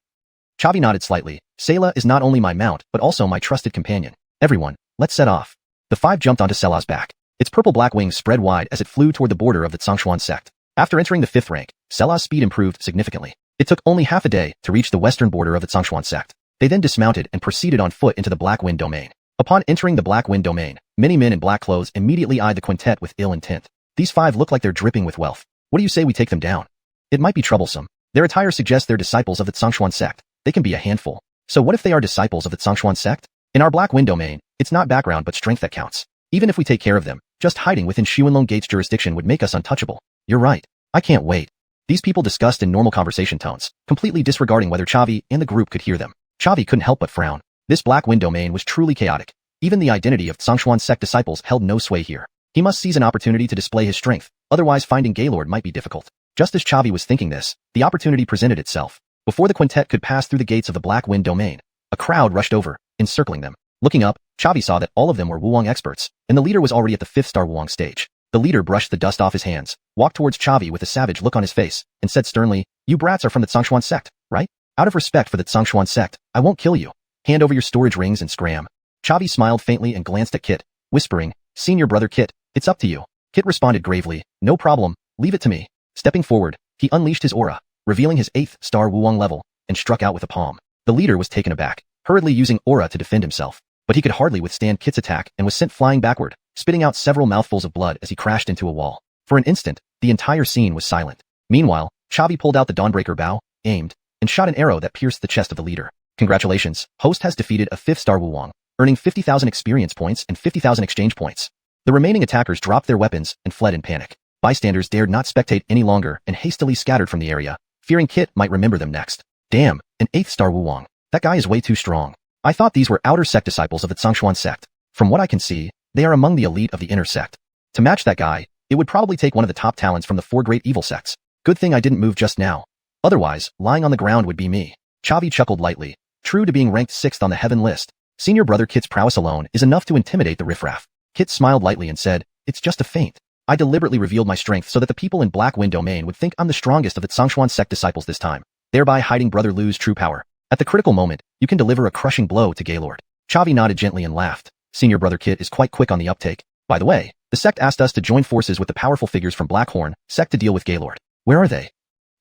Chavi nodded slightly. Sayla is not only my mount, but also my trusted companion. Everyone, let's set off. The 5 jumped onto Sayla's back. Its purple-black wings spread wide as it flew toward the border of the Xuanhuan sect. After entering the 5th rank, Sayla's speed improved significantly. It took only half a day to reach the western border of the Xuanhuan sect. They then dismounted and proceeded on foot into the Black Wind Domain. Upon entering the Black Wind Domain, many men in black clothes immediately eyed the quintet with ill intent. These 5 look like they're dripping with wealth. What do you say we take them down? It might be troublesome. Their attire suggests they're disciples of the Xuanhuan sect. They can be a handful. So what if they are disciples of the Xuanhuan sect? In our Black Wind Domain, it's not background but strength that counts. Even if we take care of them, just hiding within Xuanhuan Gate's jurisdiction would make us untouchable. You're right. I can't wait. These people discussed in normal conversation tones, completely disregarding whether Chavi and the group could hear them. Chavi couldn't help but frown. This Black Wind Domain was truly chaotic. Even the identity of Xuanhuan sect disciples held no sway here. He must seize an opportunity to display his strength, otherwise finding Gaylord might be difficult. Just as Chavi was thinking this, the opportunity presented itself. Before the quintet could pass through the gates of the Black Wind Domain, a crowd rushed over, encircling them. Looking up, Chavi saw that all of them were Wuang experts, and the leader was already at the 5th star Wuang stage. The leader brushed the dust off his hands, walked towards Chavi with a savage look on his face, and said sternly, you brats are from the Xuanhuan sect, right? Out of respect for the Xuanhuan sect, I won't kill you. Hand over your storage rings and scram. Chavi smiled faintly and glanced at Kit, whispering, senior brother Kit, it's up to you. Kit responded gravely, no problem, leave it to me. Stepping forward, he unleashed his aura, revealing his 8th star Wuang level, and struck out with a palm. The leader was taken aback, hurriedly using aura to defend himself. But he could hardly withstand Kit's attack and was sent flying backward, spitting out several mouthfuls of blood as he crashed into a wall. For an instant, the entire scene was silent. Meanwhile, Chavi pulled out the Dawnbreaker bow, aimed, and shot an arrow that pierced the chest of the leader. Congratulations, host has defeated a 5th star Wuang, earning 50,000 experience points and 50,000 exchange points. The remaining attackers dropped their weapons and fled in panic. Bystanders dared not spectate any longer and hastily scattered from the area, fearing Kit might remember them next. Damn, an 8th star Wuang. That guy is way too strong. I thought these were outer sect disciples of the Xuanhuan sect. From what I can see, they are among the elite of the inner sect. To match that guy, it would probably take one of the top talents from the 4 great evil sects. Good thing I didn't move just now. Otherwise, lying on the ground would be me. Chavi chuckled lightly. True to being ranked 6th on the heaven list, senior brother Kit's prowess alone is enough to intimidate the riffraff. Kit smiled lightly and said, "It's just a feint. I deliberately revealed my strength so that the people in Black Wind Domain would think I'm the strongest of the Xuanhuan sect disciples this time, thereby hiding Brother Lu's true power. At the critical moment, you can deliver a crushing blow to Gaylord." Chavi nodded gently and laughed. Senior brother Kit is quite quick on the uptake. By the way, the sect asked us to join forces with the powerful figures from Blackhorn sect to deal with Gaylord. Where are they?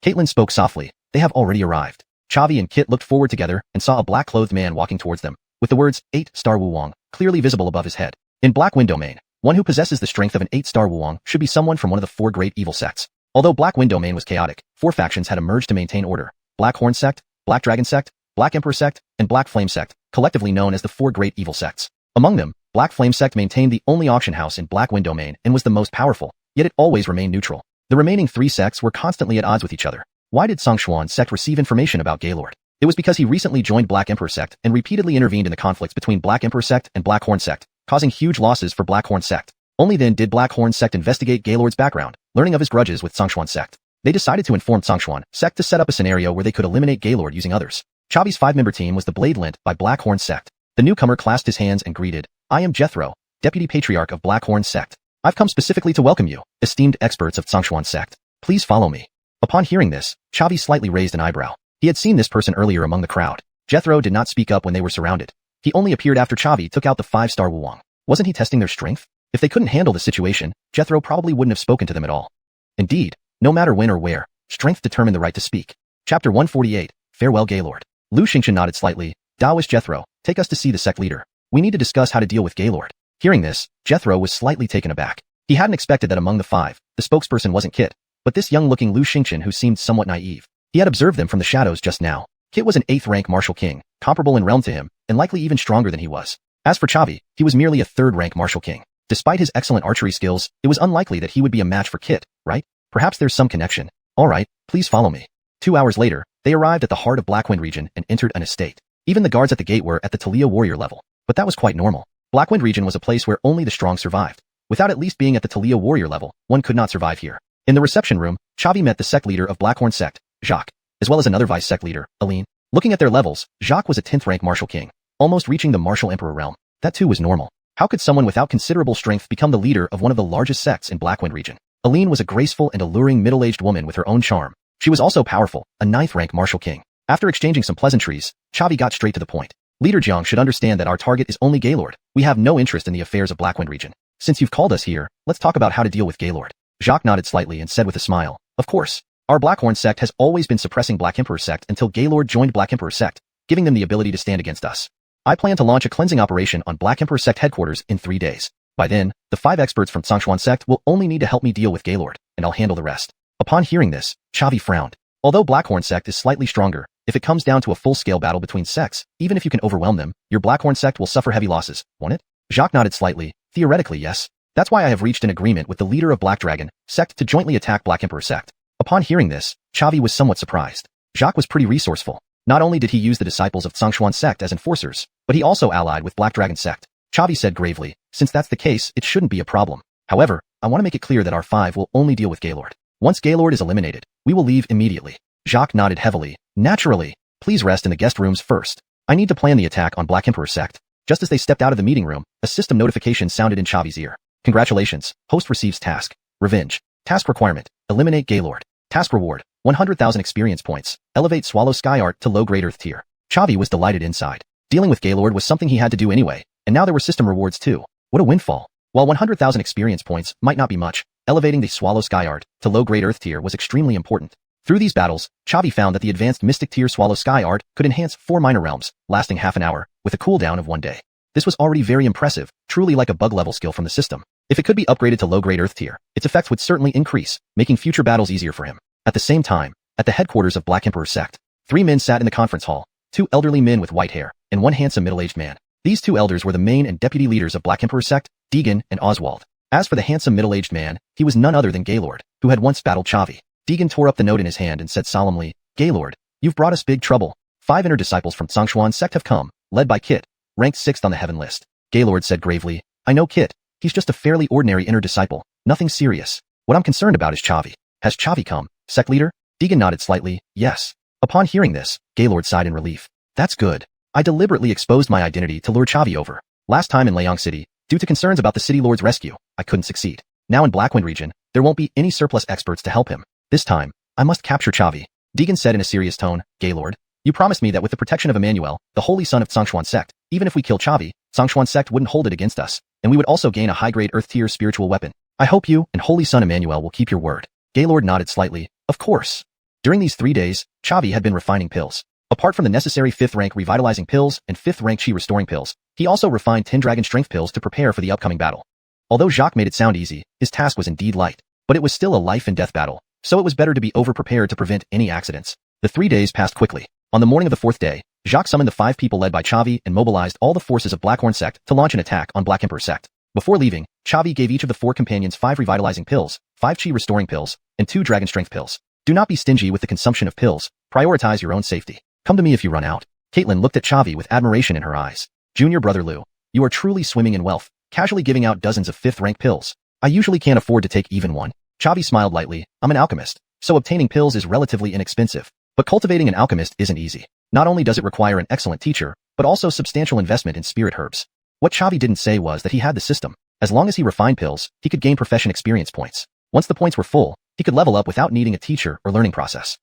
Caitlin spoke softly. They have already arrived. Chavi and Kit looked forward together and saw a black-clothed man walking towards them, with the words 8-star Wuwang clearly visible above his head. In Black Wind Domain, one who possesses the strength of an 8-star Wuwang should be someone from one of the 4 great evil sects. Although Black Wind Domain was chaotic, 4 factions had emerged to maintain order. Black Horn sect, Black Dragon sect, Black Emperor sect, and Black Flame sect, collectively known as the 4 great evil sects. Among them, Black Flame sect maintained the only auction house in Black Wind Domain and was the most powerful, yet it always remained neutral. The remaining 3 sects were constantly at odds with each other. Why did Stronger1 sect receive information about Gaylord? It was because he recently joined Black Emperor sect and repeatedly intervened in the conflicts between Black Emperor sect and Black Horn sect, causing huge losses for Black Horn sect. Only then did Black Horn sect investigate Gaylord's background, learning of his grudges with Stronger1 sect. They decided to inform Stronger1 sect to set up a scenario where they could eliminate Gaylord using others. Chavi's 5-member team was the blade lent by Black Horn sect. The newcomer clasped his hands and greeted, "I am Jethro, Deputy Patriarch of Black Horn sect. I've come specifically to welcome you, esteemed experts of Stronger1 sect. Please follow me." Upon hearing this, Chavi slightly raised an eyebrow. He had seen this person earlier among the crowd. Jethro did not speak up when they were surrounded. He only appeared after Chavi took out the 5-star Wuwang. Wasn't he testing their strength? If they couldn't handle the situation, Jethro probably wouldn't have spoken to them at all. Indeed, no matter when or where, strength determined the right to speak. Chapter 148, Farewell Gaylord. Xianxia nodded slightly. "Daoist Jethro, take us to see the sect leader. We need to discuss how to deal with Gaylord." Hearing this, Jethro was slightly taken aback. He hadn't expected that among the 5, the spokesperson wasn't Kit, but this young-looking Xianxia who seemed somewhat naive. He had observed them from the shadows just now. Kit was an 8th-rank martial king, comparable in realm to him, and likely even stronger than he was. As for Chavi, he was merely a 3rd-rank martial king. Despite his excellent archery skills, it was unlikely that he would be a match for Kit, right? Perhaps there's some connection. Alright, please follow me. 2 hours later, they arrived at the heart of Blackwind region and entered an estate. Even the guards at the gate were at the Talia warrior level, but that was quite normal. Blackwind region was a place where only the strong survived. Without at least being at the Talia warrior level, one could not survive here. In the reception room, Chavi met the sect leader of Blackhorn sect, Jacques, as well as another vice sect leader, Aline. Looking at their levels, Jacques was a 10th-rank martial king, almost reaching the martial emperor realm. That too was normal. How could someone without considerable strength become the leader of one of the largest sects in Blackwind region? Aline was a graceful and alluring middle-aged woman with her own charm. She was also powerful, a 9th-rank martial king. After exchanging some pleasantries, Chavi got straight to the point. "Leader Jiang should understand that our target is only Gaylord. We have no interest in the affairs of Blackwind region. Since you've called us here, let's talk about how to deal with Gaylord." Jacques nodded slightly and said with a smile, "Of course. Our Blackhorn sect has always been suppressing Black Emperor sect until Gaylord joined Black Emperor sect, giving them the ability to stand against us. I plan to launch a cleansing operation on Black Emperor sect headquarters in 3 days. By then, the 5 experts from Stronger1 sect will only need to help me deal with Gaylord, and I'll handle the rest." Upon hearing this, Chavi frowned. Although Blackhorn sect is slightly stronger, if it comes down to a full-scale battle between sects, even if you can overwhelm them, your Blackhorn sect will suffer heavy losses, won't it? Jacques nodded slightly. "Theoretically, yes. That's why I have reached an agreement with the leader of Black Dragon sect to jointly attack Black Emperor sect." Upon hearing this, Chavi was somewhat surprised. Jacques was pretty resourceful. Not only did he use the disciples of Stronger1 sect as enforcers, but he also allied with Black Dragon sect. Chavi said gravely, "Since that's the case, it shouldn't be a problem. However, I want to make it clear that our 5 will only deal with Gaylord. Once Gaylord is eliminated, we will leave immediately." Jacques nodded heavily. "Naturally. Please rest in the guest rooms first. I need to plan the attack on Black Emperor sect." Just as they stepped out of the meeting room, a system notification sounded in Chavi's ear. "Congratulations. Host receives task. Revenge. Task requirement. Eliminate Gaylord. Task reward. 100,000 experience points. Elevate Swallow Sky Art to low-grade Earth tier." Chavi was delighted inside. Dealing with Gaylord was something he had to do anyway, and now there were system rewards too. What a windfall. While 100,000 experience points might not be much, elevating the Swallow Sky Art to low-grade Earth tier was extremely important. Through these battles, Chavi found that the advanced Mystic tier Swallow Sky Art could enhance 4 minor realms, lasting half an hour, with a cooldown of 1 day. This was already very impressive, truly like a bug-level skill from the system. If it could be upgraded to low-grade Earth tier, its effects would certainly increase, making future battles easier for him. At the same time, at the headquarters of Black Emperor sect, 3 men sat in the conference hall, 2 elderly men with white hair, and 1 handsome middle-aged man. These 2 elders were the main and deputy leaders of Black Emperor sect, Deegan and Oswald. As for the handsome middle-aged man, he was none other than Gaylord, who had once battled Chavi. Deegan tore up the note in his hand and said solemnly, "Gaylord, you've brought us big trouble. 5 inner disciples from Stronger1 sect have come, led by Kit, ranked 6th on the heaven list." Gaylord said gravely, "I know Kit. He's just a fairly ordinary inner disciple, nothing serious. What I'm concerned about is Chavi. Has Chavi come?" Sect leader? Deegan nodded slightly, yes. Upon hearing this, Gaylord sighed in relief. That's good. I deliberately exposed my identity to lure Chavi over. Last time in Liang City, due to concerns about the city lord's rescue, I couldn't succeed. Now in Blackwind region, there won't be any surplus experts to help him. This time, I must capture Chavi. Deegan said in a serious tone, Gaylord, you promised me that with the protection of Emmanuel, the holy son of Xuanhuan sect, even if we kill Chavi, Xuanhuan sect wouldn't hold it against us, and we would also gain a high-grade earth-tier spiritual weapon. I hope you and holy son Emmanuel will keep your word. Gaylord nodded slightly, of course. During these 3 days, Chavi had been refining pills. Apart from the necessary 5th rank revitalizing pills and 5th rank chi restoring pills, he also refined 10 dragon strength pills to prepare for the upcoming battle. Although Jacques made it sound easy, his task was indeed light, but it was still a life and death battle, so it was better to be over-prepared to prevent any accidents. The 3 days passed quickly. On the morning of the 4th day, Jacques summoned the 5 people led by Chavi and mobilized all the forces of Blackhorn sect to launch an attack on Black Emperor sect. Before leaving, Chavi gave each of the 4 companions 5 revitalizing pills, 5 chi restoring pills, and 2 dragon strength pills. Do not be stingy with the consumption of pills, prioritize your own safety. Come to me if you run out. Caitlin looked at Chavi with admiration in her eyes. Junior brother Lou, you are truly swimming in wealth, casually giving out dozens of 5th rank pills. I usually can't afford to take even one. Chavi smiled lightly, I'm an alchemist, so obtaining pills is relatively inexpensive. But cultivating an alchemist isn't easy. Not only does it require an excellent teacher, but also substantial investment in spirit herbs. What Chavi didn't say was that he had the system. As long as he refined pills, he could gain profession experience points. Once the points were full, he could level up without needing a teacher or learning process.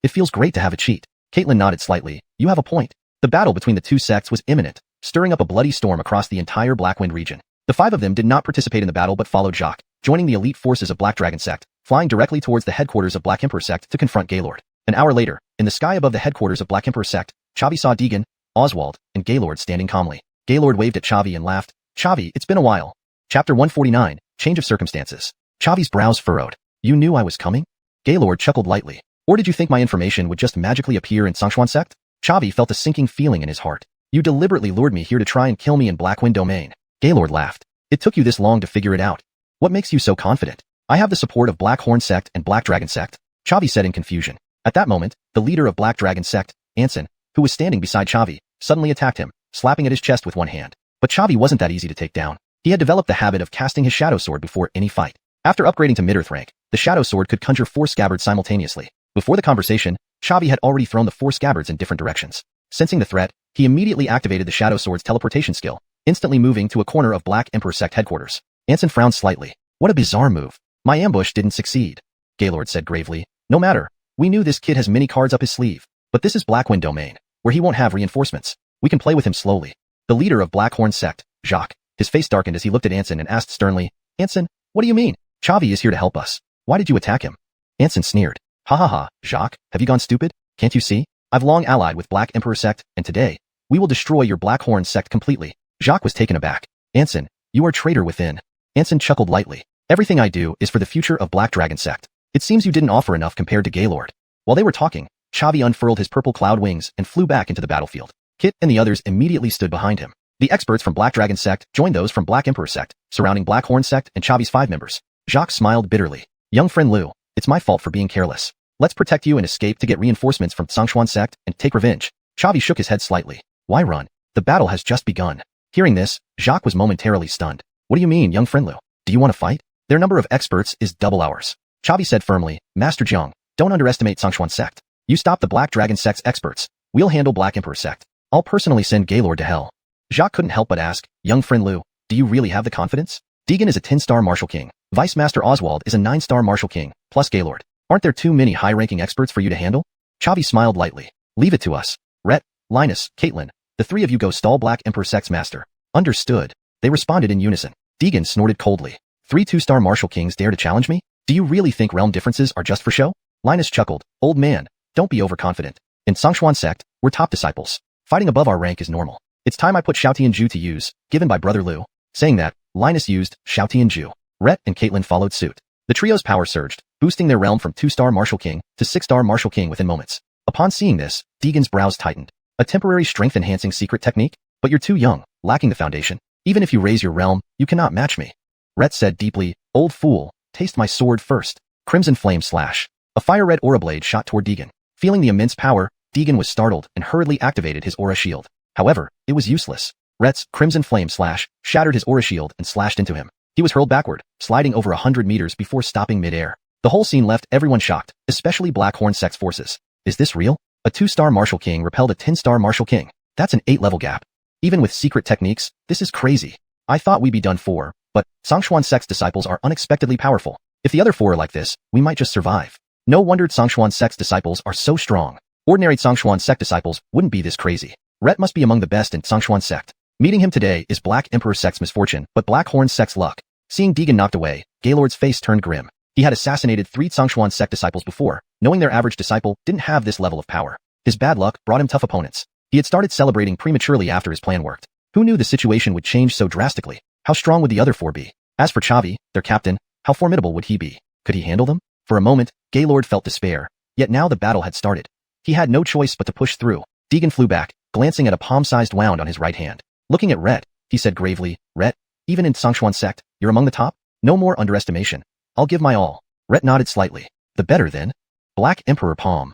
It feels great to have a cheat. Caitlin nodded slightly. You have a point. The battle between the 2 sects was imminent, stirring up a bloody storm across the entire Blackwind region. The 5 of them did not participate in the battle but followed Jacques, joining the elite forces of Black Dragon sect, flying directly towards the headquarters of Black Emperor sect to confront Gaylord. An hour later, in the sky above the headquarters of Black Emperor sect, Chavi saw Deegan, Oswald, and Gaylord standing calmly. Gaylord waved at Chavi and laughed. Chavi, it's been a while. Chapter 149, Change of Circumstances. Chavi's brows furrowed. You knew I was coming? Gaylord chuckled lightly. Or did you think my information would just magically appear in Xuanhuan sect? Chavi felt a sinking feeling in his heart. You deliberately lured me here to try and kill me in Blackwind domain. Gaylord laughed. It took you this long to figure it out. What makes you so confident? I have the support of Black Horn sect and Black Dragon sect. Chavi said in confusion. At that moment, the leader of Black Dragon sect, Anson, who was standing beside Chavi, suddenly attacked him, slapping at his chest with one hand. But Chavi wasn't that easy to take down. He had developed the habit of casting his shadow sword before any fight. After upgrading to mid-earth rank, the shadow sword could conjure 4 scabbards simultaneously. Before the conversation, Chavi had already thrown the 4 scabbards in different directions. Sensing the threat, he immediately activated the shadow sword's teleportation skill, instantly moving to a corner of Black Emperor sect headquarters. Anson frowned slightly. What a bizarre move. My ambush didn't succeed. Gaylord said gravely. No matter. We knew this kid has many cards up his sleeve. But this is Blackwind domain, where he won't have reinforcements. We can play with him slowly. The leader of Blackhorn sect, Jacques, his face darkened as he looked at Anson and asked sternly, Anson, what do you mean? Chavi is here to help us. Why did you attack him? Anson sneered. Ha ha ha, Jacques, have you gone stupid? Can't you see? I've long allied with Black Emperor sect, and today, we will destroy your Blackhorn sect completely. Jacques was taken aback. Anson, you are traitor within. Anson chuckled lightly. Everything I do is for the future of Black Dragon sect. It seems you didn't offer enough compared to Gaylord. While they were talking, Chavi unfurled his purple cloud wings and flew back into the battlefield. Kit and the others immediately stood behind him. The experts from Black Dragon sect joined those from Black Emperor sect, surrounding Blackhorn sect and Chavi's 5 members. Jacques smiled bitterly. Young friend Lou, it's my fault for being careless. Let's protect you and escape to get reinforcements from Xuanhuan sect and take revenge. Chavi shook his head slightly. Why run? The battle has just begun. Hearing this, Jacques was momentarily stunned. What do you mean, young friend Lou? Do you want to fight? Their number of experts is double ours. Chavi said firmly, Master Jiang, don't underestimate Xuanhuan sect. You stop the Black Dragon sect's experts. We'll handle Black Emperor sect. I'll personally send Gaylord to hell. Jacques couldn't help but ask, young friend Lou, do you really have the confidence? Deegan is a 10-star martial king. Vice Master Oswald is a 9-star martial king, plus Gaylord. Aren't there too many high-ranking experts for you to handle? Chavi smiled lightly. Leave it to us. Rhett, Linus, Caitlin, the 3 of you go stall Black Emperor sect's master. Understood. They responded in unison. Deegan snorted coldly. 3 2-star martial kings dare to challenge me? Do you really think realm differences are just for show? Linus chuckled. Old man, don't be overconfident. In Xuanhuan sect, we're top disciples. Fighting above our rank is normal. It's time I put Xiaotianju to use, given by Brother Lou. Saying that, Linus used Xiaotianju. Rhett and Caitlin followed suit. The trio's power surged, boosting their realm from 2-star martial king to 6-star martial king within moments. Upon seeing this, Deegan's brows tightened. A temporary strength-enhancing secret technique? But you're too young, lacking the foundation. Even if you raise your realm, you cannot match me. Rhett said deeply, old fool, taste my sword first. Crimson flame slash. A fire-red aura blade shot toward Deegan. Feeling the immense power, Deegan was startled and hurriedly activated his aura shield. However, it was useless. Rhett's crimson flame slash shattered his aura shield and slashed into him. He was hurled backward, sliding over 100 meters before stopping mid-air. The whole scene left everyone shocked, especially Blackhorn Sect's forces. Is this real? A 2-star Martial King repelled a 10-star Martial King. That's an 8-level gap. Even with secret techniques, this is crazy. I thought we'd be done for, but Xuanhuan Sect's disciples are unexpectedly powerful. If the other 4 are like this, we might just survive. No wonder Xuanhuan Sect's disciples are so strong. Ordinary Xuanhuan Sect disciples wouldn't be this crazy. Rhett must be among the best in Xuanhuan Sect. Meeting him today is Black Emperor Sect's misfortune, but Blackhorn Sect's luck. Seeing Deegan knocked away, Gaylord's face turned grim. He had assassinated 3 Xuanhuan Sect disciples before, knowing their average disciple didn't have this level of power. His bad luck brought him tough opponents. He had started celebrating prematurely after his plan worked. Who knew the situation would change so drastically? How strong would the other 4 be? As for Chavi, their captain, how formidable would he be? Could he handle them? For a moment, Gaylord felt despair. Yet now the battle had started. He had no choice but to push through. Deegan flew back, glancing at a palm-sized wound on his right hand. Looking at Rhett, he said gravely, Rhett, even in Xuanhuan Sect, you're among the top? No more underestimation. I'll give my all. Rhett nodded slightly. The better then. Black Emperor palm.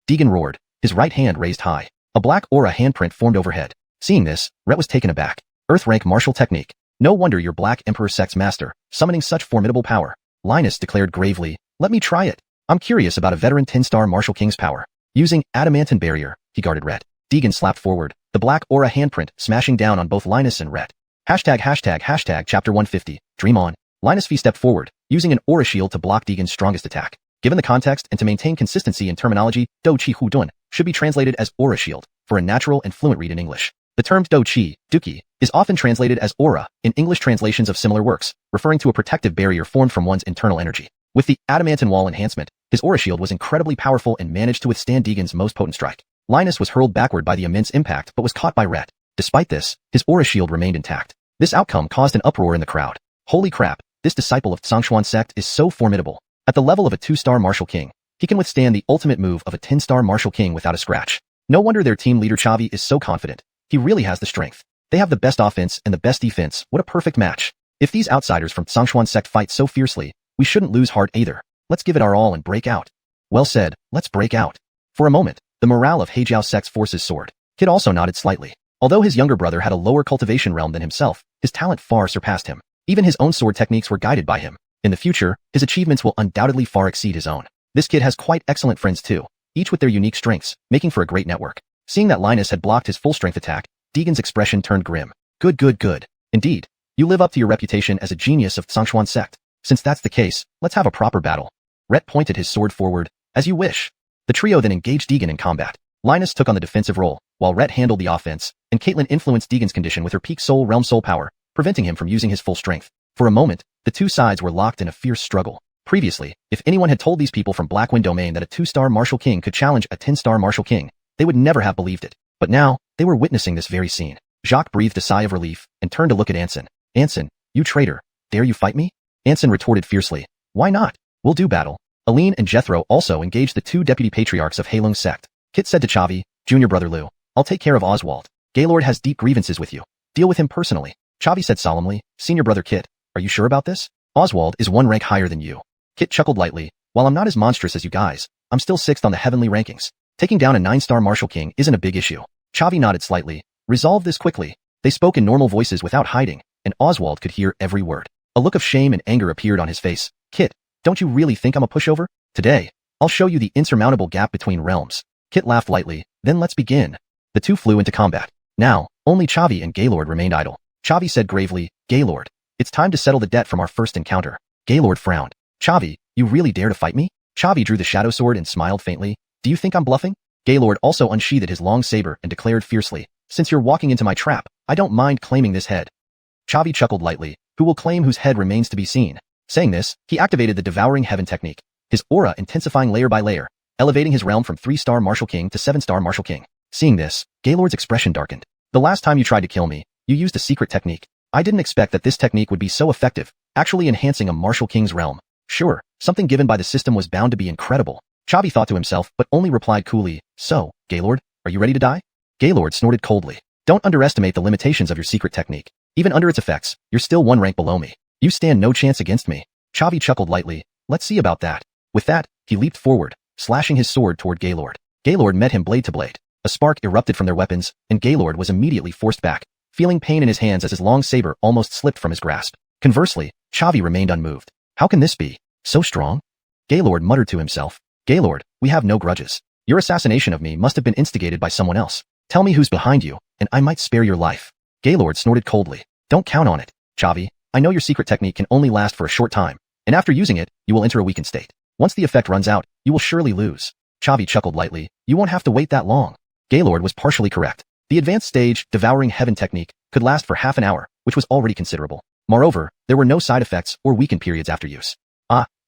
Deegan roared, his right hand raised high. A black aura handprint formed overhead. Seeing this, Rhett was taken aback. Earth-rank martial technique. No wonder you're Black Emperor Sect's master, summoning such formidable power. Linus declared gravely, let me try it. I'm curious about a veteran 10-star Martial King's power. Using adamantine barrier, he guarded Rhett. Deegan slapped forward, the black aura handprint smashing down on both Linus and Rhett. Hashtag chapter 150, dream on. Linus V stepped forward, using an aura shield to block Deegan's strongest attack. Given the context and to maintain consistency in terminology, Do Chi Hu Dun should be translated as aura shield, for a natural and fluent read in English. The term Do Chi, Duki, is often translated as aura in English translations of similar works, referring to a protective barrier formed from one's internal energy. With the adamantine wall enhancement, his aura shield was incredibly powerful and managed to withstand Deegan's most potent strike. Linus was hurled backward by the immense impact but was caught by Rhett. Despite this, his aura shield remained intact. This outcome caused an uproar in the crowd. Holy crap, this disciple of Xuanhuan Sect is so formidable. At the level of a 2-star Martial King, he can withstand the ultimate move of a 10-star Martial King without a scratch. No wonder their team leader Chavi is so confident. He really has the strength. They have the best offense and the best defense. What a perfect match. If these outsiders from Xuanhuan Sect fight so fiercely, we shouldn't lose heart either. Let's give it our all and break out. Well said, let's break out. For a moment, the morale of Heijiao Sect's forces soared. Kid also nodded slightly. Although his younger brother had a lower cultivation realm than himself, his talent far surpassed him. Even his own sword techniques were guided by him. In the future, his achievements will undoubtedly far exceed his own. This kid has quite excellent friends too, each with their unique strengths, making for a great network. Seeing that Linus had blocked his full-strength attack, Deegan's expression turned grim. Good. Indeed, you live up to your reputation as a genius of Xuanhuan Sect. Since that's the case, let's have a proper battle. Rhett pointed his sword forward. As you wish. The trio then engaged Deegan in combat. Linus took on the defensive role, while Rhett handled the offense, and Caitlin influenced Deegan's condition with her peak soul realm soul power, preventing him from using his full strength. For a moment, the two sides were locked in a fierce struggle. Previously, if anyone had told these people from Blackwind Domain that a 2-star Martial King could challenge a 10-star Martial King, they would never have believed it. But now, they were witnessing this very scene. Jacques breathed a sigh of relief and turned to look at Anson. Anson, you traitor, dare you fight me? Anson retorted fiercely. Why not? We'll do battle. Aline and Jethro also engaged the 2 deputy patriarchs of Heilung Sect. Kit said to Chavi, Junior Brother Liu, I'll take care of Oswald. Gaylord has deep grievances with you. Deal with him personally. Chavi said solemnly, Senior Brother Kit, are you sure about this? Oswald is 1 rank higher than you. Kit chuckled lightly. While I'm not as monstrous as you guys, I'm still 6th on the heavenly rankings. Taking down a 9-star Martial King isn't a big issue. Chavi nodded slightly. Resolve this quickly. They spoke in normal voices without hiding, and Oswald could hear every word. A look of shame and anger appeared on his face. Kit, don't you really think I'm a pushover? Today, I'll show you the insurmountable gap between realms. Kit laughed lightly. Then let's begin. The two flew into combat. Now, only Chavi and Gaylord remained idle. Chavi said gravely, Gaylord, it's time to settle the debt from our first encounter. Gaylord frowned. Chavi, you really dare to fight me? Chavi drew the shadow sword and smiled faintly. Do you think I'm bluffing? Gaylord also unsheathed his long saber and declared fiercely, since you're walking into my trap, I don't mind claiming this head. Chavi chuckled lightly. Who will claim whose head remains to be seen? Saying this, he activated the Devouring Heaven technique, his aura intensifying layer by layer, elevating his realm from 3-star Martial King to 7-star Martial King. Seeing this, Gaylord's expression darkened. The last time you tried to kill me, you used a secret technique. I didn't expect that this technique would be so effective, actually enhancing a Martial King's realm. Sure, something given by the system was bound to be incredible. Chavi thought to himself, but only replied coolly, So, Gaylord, are you ready to die? Gaylord snorted coldly. Don't underestimate the limitations of your secret technique. Even under its effects, you're still 1 rank below me. You stand no chance against me. Chavi chuckled lightly. Let's see about that. With that, he leaped forward, slashing his sword toward Gaylord. Gaylord met him blade to blade. A spark erupted from their weapons, and Gaylord was immediately forced back, feeling pain in his hands as his long saber almost slipped from his grasp. Conversely, Chavi remained unmoved. How can this be? So strong? Gaylord muttered to himself. Gaylord, we have no grudges. Your assassination of me must have been instigated by someone else. Tell me who's behind you, and I might spare your life. Gaylord snorted coldly. Don't count on it, Chavi. I know your secret technique can only last for a short time, and after using it, you will enter a weakened state. Once the effect runs out, you will surely lose. Chavi chuckled lightly. You won't have to wait that long. Gaylord was partially correct. The advanced stage, Devouring Heaven technique, could last for half an hour, which was already considerable. Moreover, there were no side effects or weakened periods after use.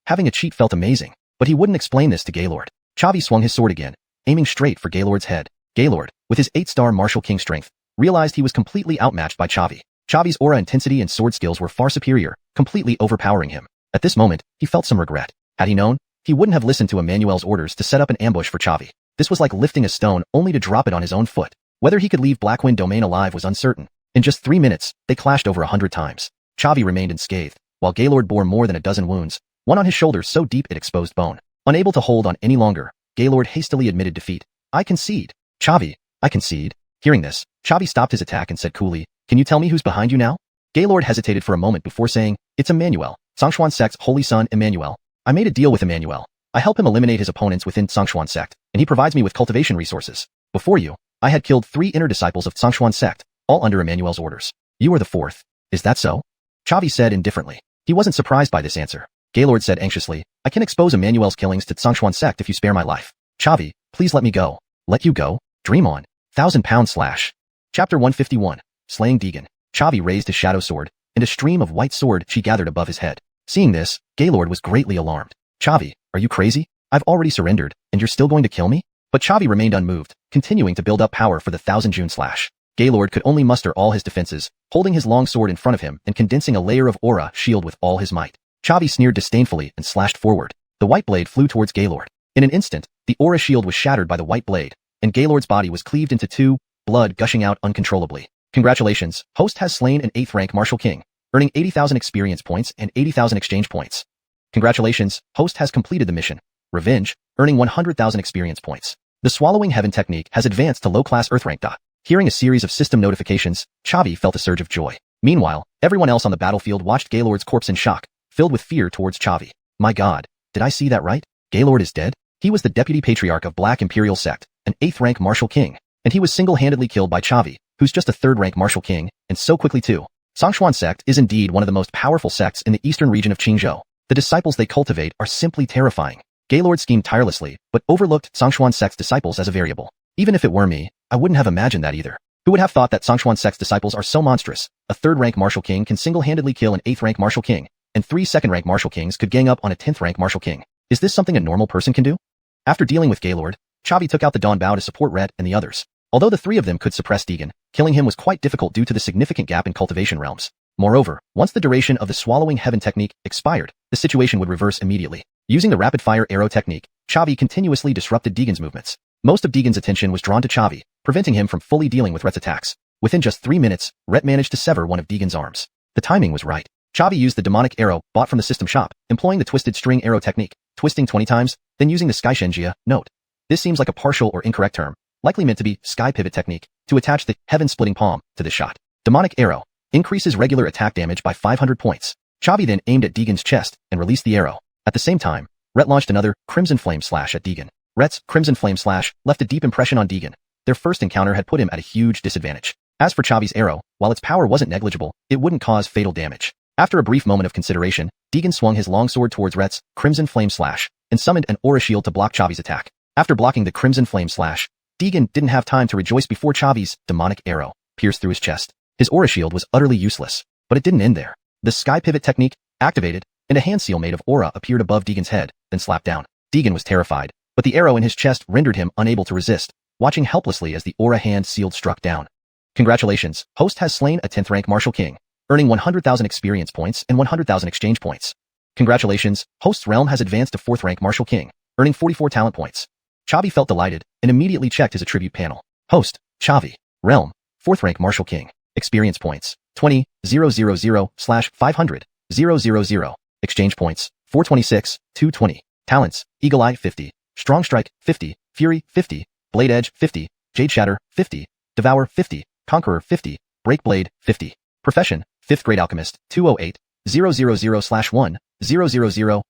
Having a cheat felt amazing, but he wouldn't explain this to Gaylord. Chavi swung his sword again, aiming straight for Gaylord's head. Gaylord, with his 8-star martial king strength, realized he was completely outmatched by Chavi. Chavi's aura intensity and sword skills were far superior, completely overpowering him. At this moment, he felt some regret. Had he known, he wouldn't have listened to Emmanuel's orders to set up an ambush for Chavi. This was like lifting a stone only to drop it on his own foot. Whether he could leave Blackwind Domain alive was uncertain. In just 3 minutes, they clashed over 100 times. Chavi remained unscathed, while Gaylord bore more than a dozen wounds, one on his shoulder so deep it exposed bone. Unable to hold on any longer, Gaylord hastily admitted defeat. I concede. Chavi, I concede. Hearing this, Chavi stopped his attack and said coolly, Can you tell me who's behind you now? Gaylord hesitated for a moment before saying, It's Emmanuel, Xuanhuan sect's holy son Emmanuel. I made a deal with Emmanuel. I help him eliminate his opponents within Xuanhuan sect, and he provides me with cultivation resources. Before you, I had killed 3 inner disciples of Xuanhuan sect, all under Emmanuel's orders. You are the 4th. Is that so? Chavi said indifferently. He wasn't surprised by this answer. Gaylord said anxiously, I can expose Emmanuel's killings to Xuanhuan sect if you spare my life. Chavi, please let me go. Let you go? Dream on. 1,000-pound slash. Chapter 151. Slaying Deegan. Chavi raised his shadow sword, and a stream of white sword she gathered above his head. Seeing this, Gaylord was greatly alarmed. Chavi, are you crazy? I've already surrendered, and you're still going to kill me? But Chavi remained unmoved, continuing to build up power for the 1,000-June slash. Gaylord could only muster all his defenses, holding his long sword in front of him and condensing a layer of aura shield with all his might. Chavi sneered disdainfully and slashed forward. The white blade flew towards Gaylord. In an instant, the aura shield was shattered by the white blade, and Gaylord's body was cleaved into 2, blood gushing out uncontrollably. Congratulations, host has slain an 8th rank martial king, earning 80,000 experience points and 80,000 exchange points. Congratulations, host has completed the mission. Revenge, earning 100,000 experience points. The Swallowing Heaven technique has advanced to low-class Earth rank. Hearing a series of system notifications, Chavi felt a surge of joy. Meanwhile, everyone else on the battlefield watched Gaylord's corpse in shock, filled with fear towards Chavi. My god, did I see that right? Gaylord is dead? He was the deputy patriarch of Black Imperial Sect, an 8th rank martial king, and he was single-handedly killed by Chavi, who's just a 3rd rank martial king, and so quickly too. Xuanhuan sect is indeed one of the most powerful sects in the eastern region of Qingzhou. The disciples they cultivate are simply terrifying. Gaylord schemed tirelessly, but overlooked Xuanhuan sect's disciples as a variable. Even if it were me, I wouldn't have imagined that either. Who would have thought that Xuanhuan sect's disciples are so monstrous? A 3rd rank martial king can single-handedly kill an 8th rank martial king, and 3 2nd rank martial kings could gang up on a 10th rank martial king. Is this something a normal person can do? After dealing with Gaylord, Chavi took out the Dawn Bow to support Ret and the others. Although the 3 of them could suppress Deegan, killing him was quite difficult due to the significant gap in cultivation realms. Moreover, once the duration of the Swallowing Heaven technique expired, the situation would reverse immediately. Using the rapid-fire arrow technique, Chavi continuously disrupted Deegan's movements. Most of Deegan's attention was drawn to Chavi, preventing him from fully dealing with Ret's attacks. Within just 3 minutes, Ret managed to sever one of Deegan's arms. The timing was right. Chavi used the demonic arrow bought from the system shop, employing the twisted string arrow technique, twisting 20 times, then using the Xianxia note. This seems like a partial or incorrect term, likely meant to be sky pivot technique, to attach the heaven-splitting palm to this shot. Demonic arrow increases regular attack damage by 500 points. Chavi then aimed at Deegan's chest and released the arrow. At the same time, Ret launched another Crimson Flame Slash at Deegan. Ret's Crimson Flame Slash left a deep impression on Deegan. Their first encounter had put him at a huge disadvantage. As for Chavi's arrow, while its power wasn't negligible, it wouldn't cause fatal damage. After a brief moment of consideration, Deegan swung his longsword towards Ret's Crimson Flame Slash and summoned an aura shield to block Chavi's attack. After blocking the Crimson Flame Slash, Deegan didn't have time to rejoice before Chavi's demonic arrow pierced through his chest. His aura shield was utterly useless, but it didn't end there. The sky pivot technique activated, and a hand seal made of aura appeared above Deegan's head, then slapped down. Deegan was terrified, but the arrow in his chest rendered him unable to resist, watching helplessly as the aura hand sealed struck down. Congratulations, host has slain a 10th rank martial king, earning 100,000 experience points and 100,000 exchange points. Congratulations, host's realm has advanced to 4th rank martial king, earning 44 talent points. Chavi felt delighted and immediately checked his attribute panel. Host, Chavi, realm, 4th rank martial king, experience points, 20,000/500, 000, exchange points, 426, 220, talents, Eagle Eye 50, Strong Strike 50, Fury 50, Blade Edge 50, Jade Shatter 50, Devour 50, Conqueror 50, Break Blade 50. Profession, 5th grade alchemist, 208, 000/1, 000,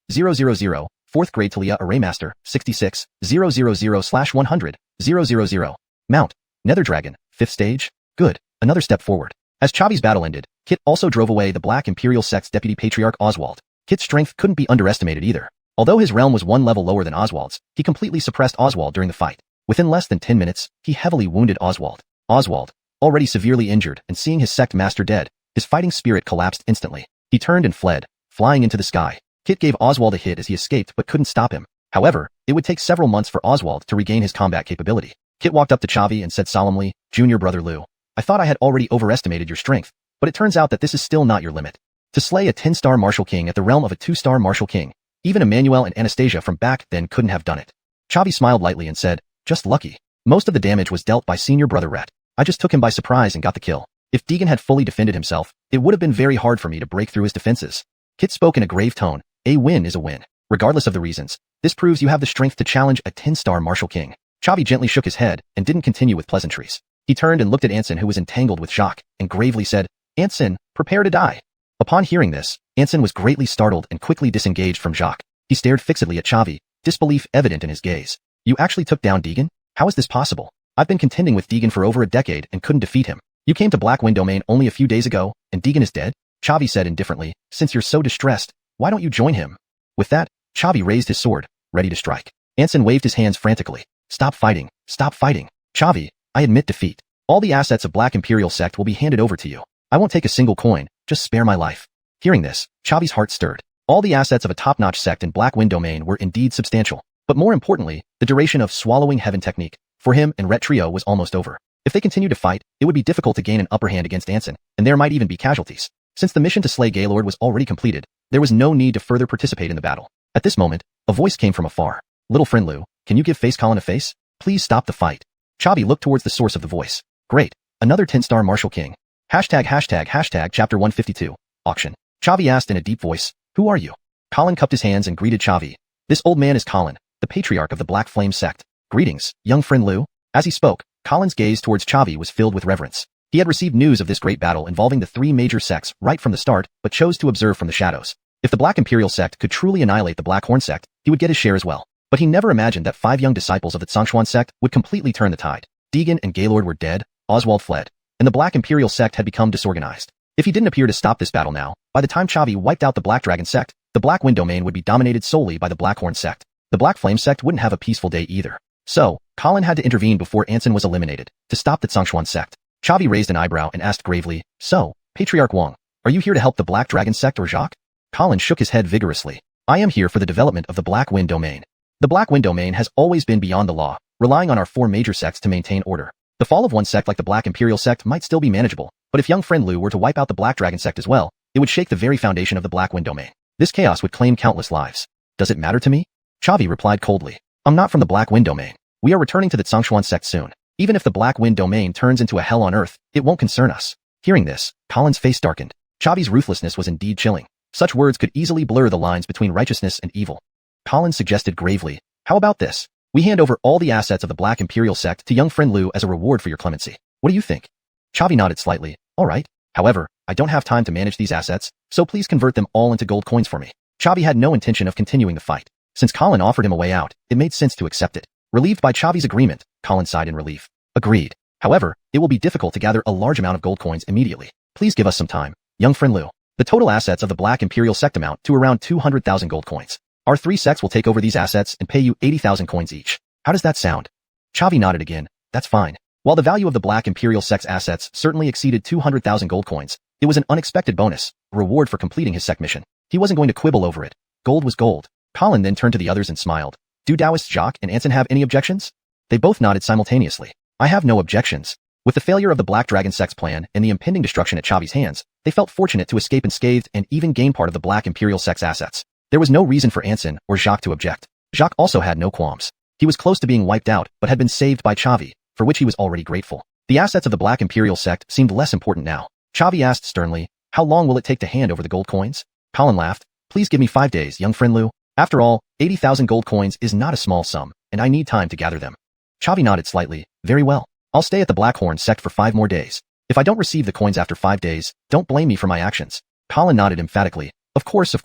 000, 4th grade Talia Array Master, 66, 000/100, 000. Mount, Nether Dragon, 5th stage? Good, another step forward. As Chavi's battle ended, Kit also drove away the Black Imperial Sect's Deputy Patriarch Oswald. Kit's strength couldn't be underestimated either. Although his realm was one level lower than Oswald's, he completely suppressed Oswald during the fight. Within less than 10 minutes, he heavily wounded Oswald. Oswald, already severely injured and seeing his sect master dead, his fighting spirit collapsed instantly. He turned and fled, flying into the sky. Kit gave Oswald a hit as he escaped but couldn't stop him. However, it would take several months for Oswald to regain his combat capability. Kit walked up to Chavi and said solemnly, "Junior brother Liu, I thought I had already overestimated your strength, but it turns out that this is still not your limit. To slay a 10-star martial king at the realm of a 2-star martial king, even Emmanuel and Anastasia from back then couldn't have done it." Chavi smiled lightly and said, "Just lucky. Most of the damage was dealt by senior brother Ret. I just took him by surprise and got the kill. If Deegan had fully defended himself, it would have been very hard for me to break through his defenses." Kit spoke in a grave tone. "A win is a win. Regardless of the reasons, this proves you have the strength to challenge a 10-star martial king." Chavi gently shook his head and didn't continue with pleasantries. He turned and looked at Anson, who was entangled with Jacques, and gravely said, "Anson, prepare to die." Upon hearing this, Anson was greatly startled and quickly disengaged from Jacques. He stared fixedly at Chavi, disbelief evident in his gaze. "You actually took down Deegan? How is this possible? I've been contending with Deegan for over a decade and couldn't defeat him. You came to Black Wind Domain only a few days ago, and Deegan is dead?" Chavi said indifferently, "Since you're so distressed, why don't you join him?" With that, Chavi raised his sword, ready to strike. Anson waved his hands frantically. "Stop fighting, stop fighting. Chavi, I admit defeat. All the assets of Black Imperial Sect will be handed over to you. I won't take a single coin, just spare my life." Hearing this, Chavi's heart stirred. All the assets of a top-notch sect in Black Wind Domain were indeed substantial. But more importantly, the duration of Swallowing Heaven technique for him and Ret Trio was almost over. If they continued to fight, it would be difficult to gain an upper hand against Anson, and there might even be casualties. Since the mission to slay Gaylord was already completed, there was no need to further participate in the battle. At this moment, a voice came from afar. "Little friend Liu, can you give Face Colin a face? Please stop the fight." Chavi looked towards the source of the voice. "Great, another 10-star martial king. ##### Chapter 152. Auction." Chavi asked in a deep voice, "Who are you?" Colin cupped his hands and greeted Chavi. "This old man is Colin, the patriarch of the Black Flame sect. Greetings, young friend Liu." As he spoke, Colin's gaze towards Chavi was filled with reverence. He had received news of this great battle involving the three major sects right from the start, but chose to observe from the shadows. If the Black Imperial sect could truly annihilate the Black Horn sect, he would get his share as well. But he never imagined that 5 young disciples of the xuanhuan sect would completely turn the tide. Deegan and Gaylord were dead, Oswald fled, and the Black Imperial sect had become disorganized. If he didn't appear to stop this battle now, by the time Chavi wiped out the Black Dragon sect, the Black Wind Domain would be dominated solely by the Black Horn sect. The Black Flame sect wouldn't have a peaceful day either. So, Colin had to intervene before Anson was eliminated, to stop the xuanhuan sect. Chavi raised an eyebrow and asked gravely, "So, Patriarch Wang, are you here to help the Black Dragon sect or Jacques?" Colin shook his head vigorously. "I am here for the development of the Black Wind Domain. The Black Wind Domain has always been beyond the law, relying on our 4 major sects to maintain order. The fall of one sect like the Black Imperial sect might still be manageable, but if young friend Liu were to wipe out the Black Dragon sect as well, it would shake the very foundation of the Black Wind Domain. This chaos would claim countless lives. Does it matter to me?" Chavi replied coldly. "I'm not from the Black Wind Domain. We are returning to the xuanhuan sect soon. Even if the Black Wind Domain turns into a hell on earth, it won't concern us." Hearing this, Colin's face darkened. Chavi's ruthlessness was indeed chilling. Such words could easily blur the lines between righteousness and evil. Colin suggested gravely, "How about this? We hand over all the assets of the Black Imperial sect to young friend Liu as a reward for your clemency. What do you think?" Chavi nodded slightly. "All right. However, I don't have time to manage these assets, so please convert them all into gold coins for me." Chavi had no intention of continuing the fight. Since Colin offered him a way out, it made sense to accept it. Relieved by Chavi's agreement, Colin sighed in relief. "Agreed. However, it will be difficult to gather a large amount of gold coins immediately. Please give us some time, young friend Liu. The total assets of the Black Imperial sect amount to around 200,000 gold coins. Our 3 sects will take over these assets and pay you 80,000 coins each. How does that sound?" Chavi nodded again. "That's fine." While the value of the Black Imperial sect's assets certainly exceeded 200,000 gold coins, it was an unexpected bonus, a reward for completing his sect mission. He wasn't going to quibble over it. Gold was gold. Colin then turned to the others and smiled. "Do Taoist Jacques and Anson have any objections?" They both nodded simultaneously. "I have no objections." With the failure of the Black Dragon sect's plan and the impending destruction at Chavi's hands, they felt fortunate to escape unscathed and even gain part of the Black Imperial sect's assets. There was no reason for Anson or Jacques to object. Jacques also had no qualms. He was close to being wiped out, but had been saved by Chavi, for which he was already grateful. The assets of the Black Imperial sect seemed less important now. Chavi asked sternly, "How long will it take to hand over the gold coins?" Colin laughed. "Please give me 5 days, young friend Liu. After all, 80,000 gold coins is not a small sum, and I need time to gather them." Chavi nodded slightly. "Very well. I'll stay at the Blackhorn sect for 5 more days. If I don't receive the coins after 5 days, don't blame me for my actions." Colin nodded emphatically. Of course.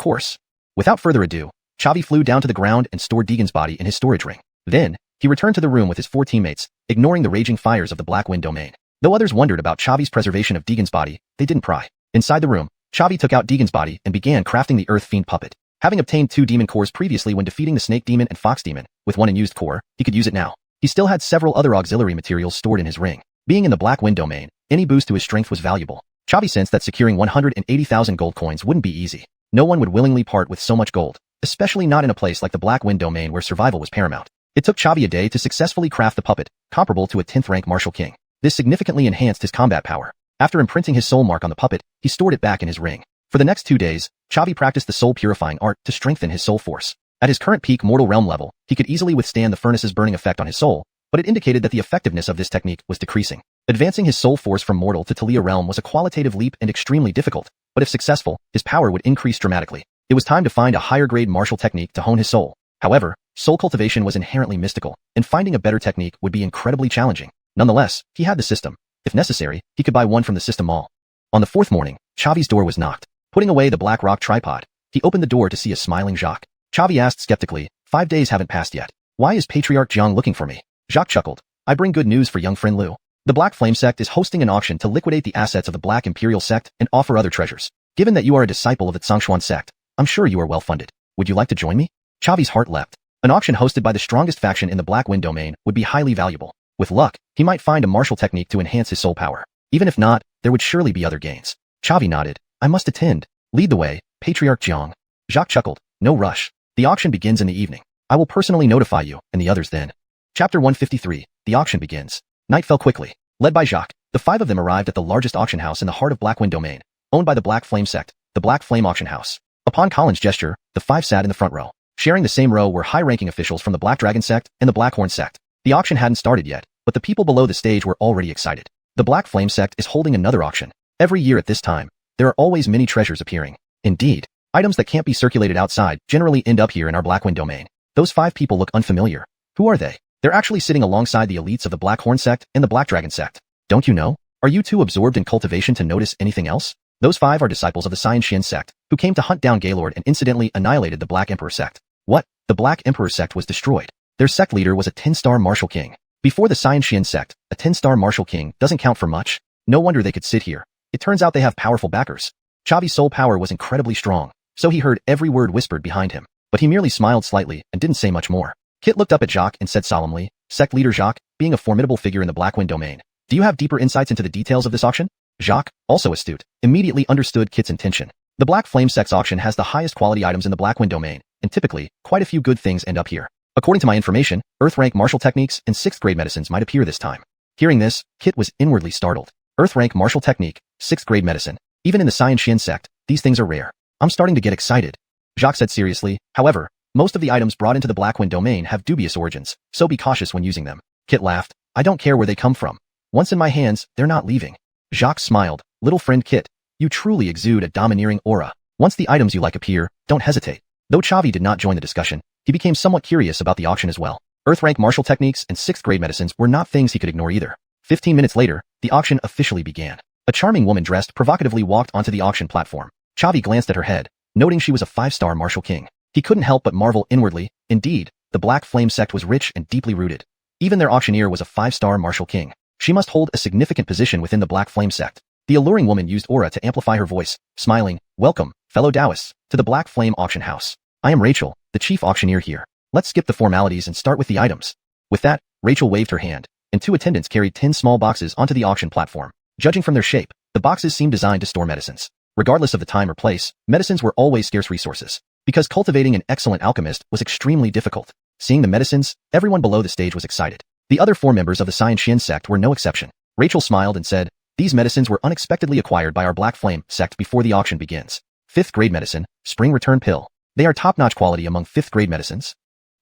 Without further ado, Chavi flew down to the ground and stored Deegan's body in his storage ring. Then, he returned to the room with his 4 teammates, ignoring the raging fires of the Black Wind domain. Though others wondered about Chavi's preservation of Deegan's body, they didn't pry. Inside the room, Chavi took out Deegan's body and began crafting the Earth Fiend puppet. Having obtained 2 demon cores previously when defeating the Snake Demon and Fox Demon, with one unused core, he could use it now. He still had several other auxiliary materials stored in his ring. Being in the Black Wind domain, any boost to his strength was valuable. Chavi sensed that securing 180,000 gold coins wouldn't be easy. No one would willingly part with so much gold, especially not in a place like the Black Wind domain where survival was paramount. It took Chavi a day to successfully craft the puppet, comparable to a 10th rank martial king. This significantly enhanced his combat power. After imprinting his soul mark on the puppet, he stored it back in his ring. For the next 2 days, Chavi practiced the soul purifying art to strengthen his soul force. At his current peak mortal realm level, he could easily withstand the furnace's burning effect on his soul, but it indicated that the effectiveness of this technique was decreasing. Advancing his soul force from mortal to Talia realm was a qualitative leap and extremely difficult, but if successful, his power would increase dramatically. It was time to find a higher grade martial technique to hone his soul. However, soul cultivation was inherently mystical, and finding a better technique would be incredibly challenging. Nonetheless, he had the system. If necessary, he could buy one from the system mall. On the 4th morning, Chavi's door was knocked. Putting away the black rock tripod, he opened the door to see a smiling Jacques. Chavi asked skeptically, 5 days haven't passed yet. Why is Patriarch Jiang looking for me? Jacques chuckled. I bring good news for young friend Liu. The Black Flame sect is hosting an auction to liquidate the assets of the Black Imperial sect and offer other treasures. Given that you are a disciple of the Xuanhuan sect, I'm sure you are well funded. Would you like to join me? Chavi's heart leapt. An auction hosted by the strongest faction in the Black Wind domain would be highly valuable. With luck, he might find a martial technique to enhance his soul power. Even if not, there would surely be other gains. Chavi nodded. I must attend. Lead the way, Patriarch Jiang. Jacques chuckled. No rush. The auction begins in the evening. I will personally notify you, and the others then. Chapter 153. The auction begins. Night fell quickly. Led by Jacques, the 5 of them arrived at the largest auction house in the heart of Black Wind domain, owned by the Black Flame sect, the Black Flame Auction House. Upon Colin's gesture, the 5 sat in the front row. Sharing the same row were high-ranking officials from the Black Dragon sect and the Blackhorn sect. The auction hadn't started yet, but the people below the stage were already excited. The Black Flame sect is holding another auction. Every year at this time, there are always many treasures appearing. Indeed, items that can't be circulated outside generally end up here in our Black Wind domain. Those 5 people look unfamiliar. Who are they? They're actually sitting alongside the elites of the Blackhorn sect and the Black Dragon sect. Don't you know? Are you too absorbed in cultivation to notice anything else? Those 5 are disciples of the Xianxia sect, who came to hunt down Gaylord and incidentally annihilated the Black Emperor sect. What? The Black Emperor sect was destroyed. Their sect leader was a 10-star martial king. Before the Xianxia sect, a 10-star martial king doesn't count for much. No wonder they could sit here. It turns out they have powerful backers. Chavi's soul power was incredibly strong, so he heard every word whispered behind him, but he merely smiled slightly and didn't say much more. Kit looked up at Jacques and said solemnly, Sect leader Jacques, being a formidable figure in the Black Wind domain, do you have deeper insights into the details of this auction? Jacques, also astute, immediately understood Kit's intention. The Black Flame sect's auction has the highest quality items in the Black Wind domain, and typically, quite a few good things end up here. According to my information, Earth rank martial techniques and 6th grade medicines might appear this time. Hearing this, Kit was inwardly startled. Earth rank martial technique, 6th grade medicine. Even in the Xianxia sect, these things are rare. I'm starting to get excited. Jacques said seriously. However, most of the items brought into the Black Wind domain have dubious origins, so be cautious when using them. Kit laughed. I don't care where they come from. Once in my hands, they're not leaving. Jacques smiled. Little friend Kit, you truly exude a domineering aura. Once the items you like appear, don't hesitate. Though Chavi did not join the discussion, he became somewhat curious about the auction as well. Earth rank martial techniques and 6th grade medicines were not things he could ignore either. 15 minutes later, the auction officially began. A charming woman dressed provocatively walked onto the auction platform. Chavi glanced at her head, noting she was a 5-star martial king. He couldn't help but marvel inwardly. Indeed, the Black Flame sect was rich and deeply rooted. Even their auctioneer was a 5-star martial king. She must hold a significant position within the Black Flame sect. The alluring woman used aura to amplify her voice, smiling, Welcome, fellow Taoists, to the Black Flame auction house. I am Rachel, the chief auctioneer here. Let's skip the formalities and start with the items. With that, Rachel waved her hand, and 2 attendants carried 10 small boxes onto the auction platform. Judging from their shape, the boxes seemed designed to store medicines. Regardless of the time or place, medicines were always scarce resources. Because cultivating an excellent alchemist was extremely difficult. Seeing the medicines, everyone below the stage was excited. The other 4 members of the Xianxia sect were no exception. Rachel smiled and said, These medicines were unexpectedly acquired by our Black Flame sect before the auction begins. 5th grade medicine, Spring Return Pill. They are top-notch quality among 5th grade medicines.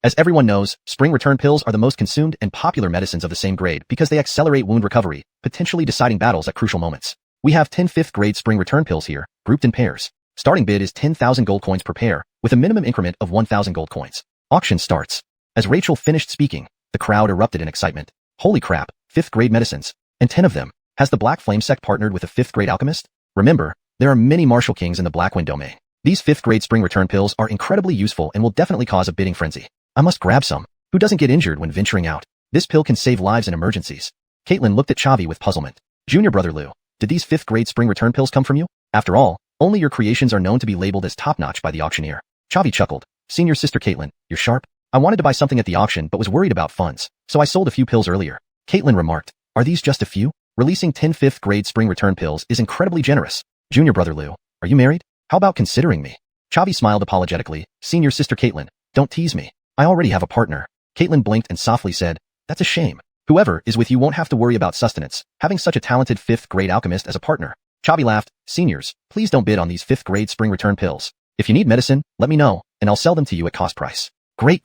As everyone knows, Spring Return Pills are the most consumed and popular medicines of the same grade because they accelerate wound recovery, potentially deciding battles at crucial moments. We have 10 5th grade Spring Return Pills here, grouped in pairs. Starting bid is 10,000 gold coins per pair, with a minimum increment of 1,000 gold coins. Auction starts. As Rachel finished speaking, the crowd erupted in excitement. Holy crap, 5th grade medicines, and 10 of them. Has the Black Flame sect partnered with a 5th grade alchemist? Remember, there are many martial kings in the Black Wind domain. These 5th grade spring return pills are incredibly useful and will definitely cause a bidding frenzy. I must grab some. Who doesn't get injured when venturing out? This pill can save lives in emergencies. Caitlin looked at Chavi with puzzlement. Junior brother Lou, did these 5th grade spring return pills come from you? After all, only your creations are known to be labeled as top-notch by the auctioneer. Chavi chuckled. Senior sister Caitlin, you're sharp. I wanted to buy something at the auction but was worried about funds, so I sold a few pills earlier. Caitlin remarked, are these just a few? Releasing 10 5th grade spring return pills is incredibly generous. Junior brother Lou, are you married? How about considering me? Chavi smiled apologetically. Senior sister Caitlin, don't tease me. I already have a partner. Caitlin blinked and softly said, that's a shame. Whoever is with you won't have to worry about sustenance, having such a talented 5th grade alchemist as a partner. Chavi laughed. Seniors, please don't bid on these 5th grade spring return pills. If you need medicine, let me know, and I'll sell them to you at cost price. Great.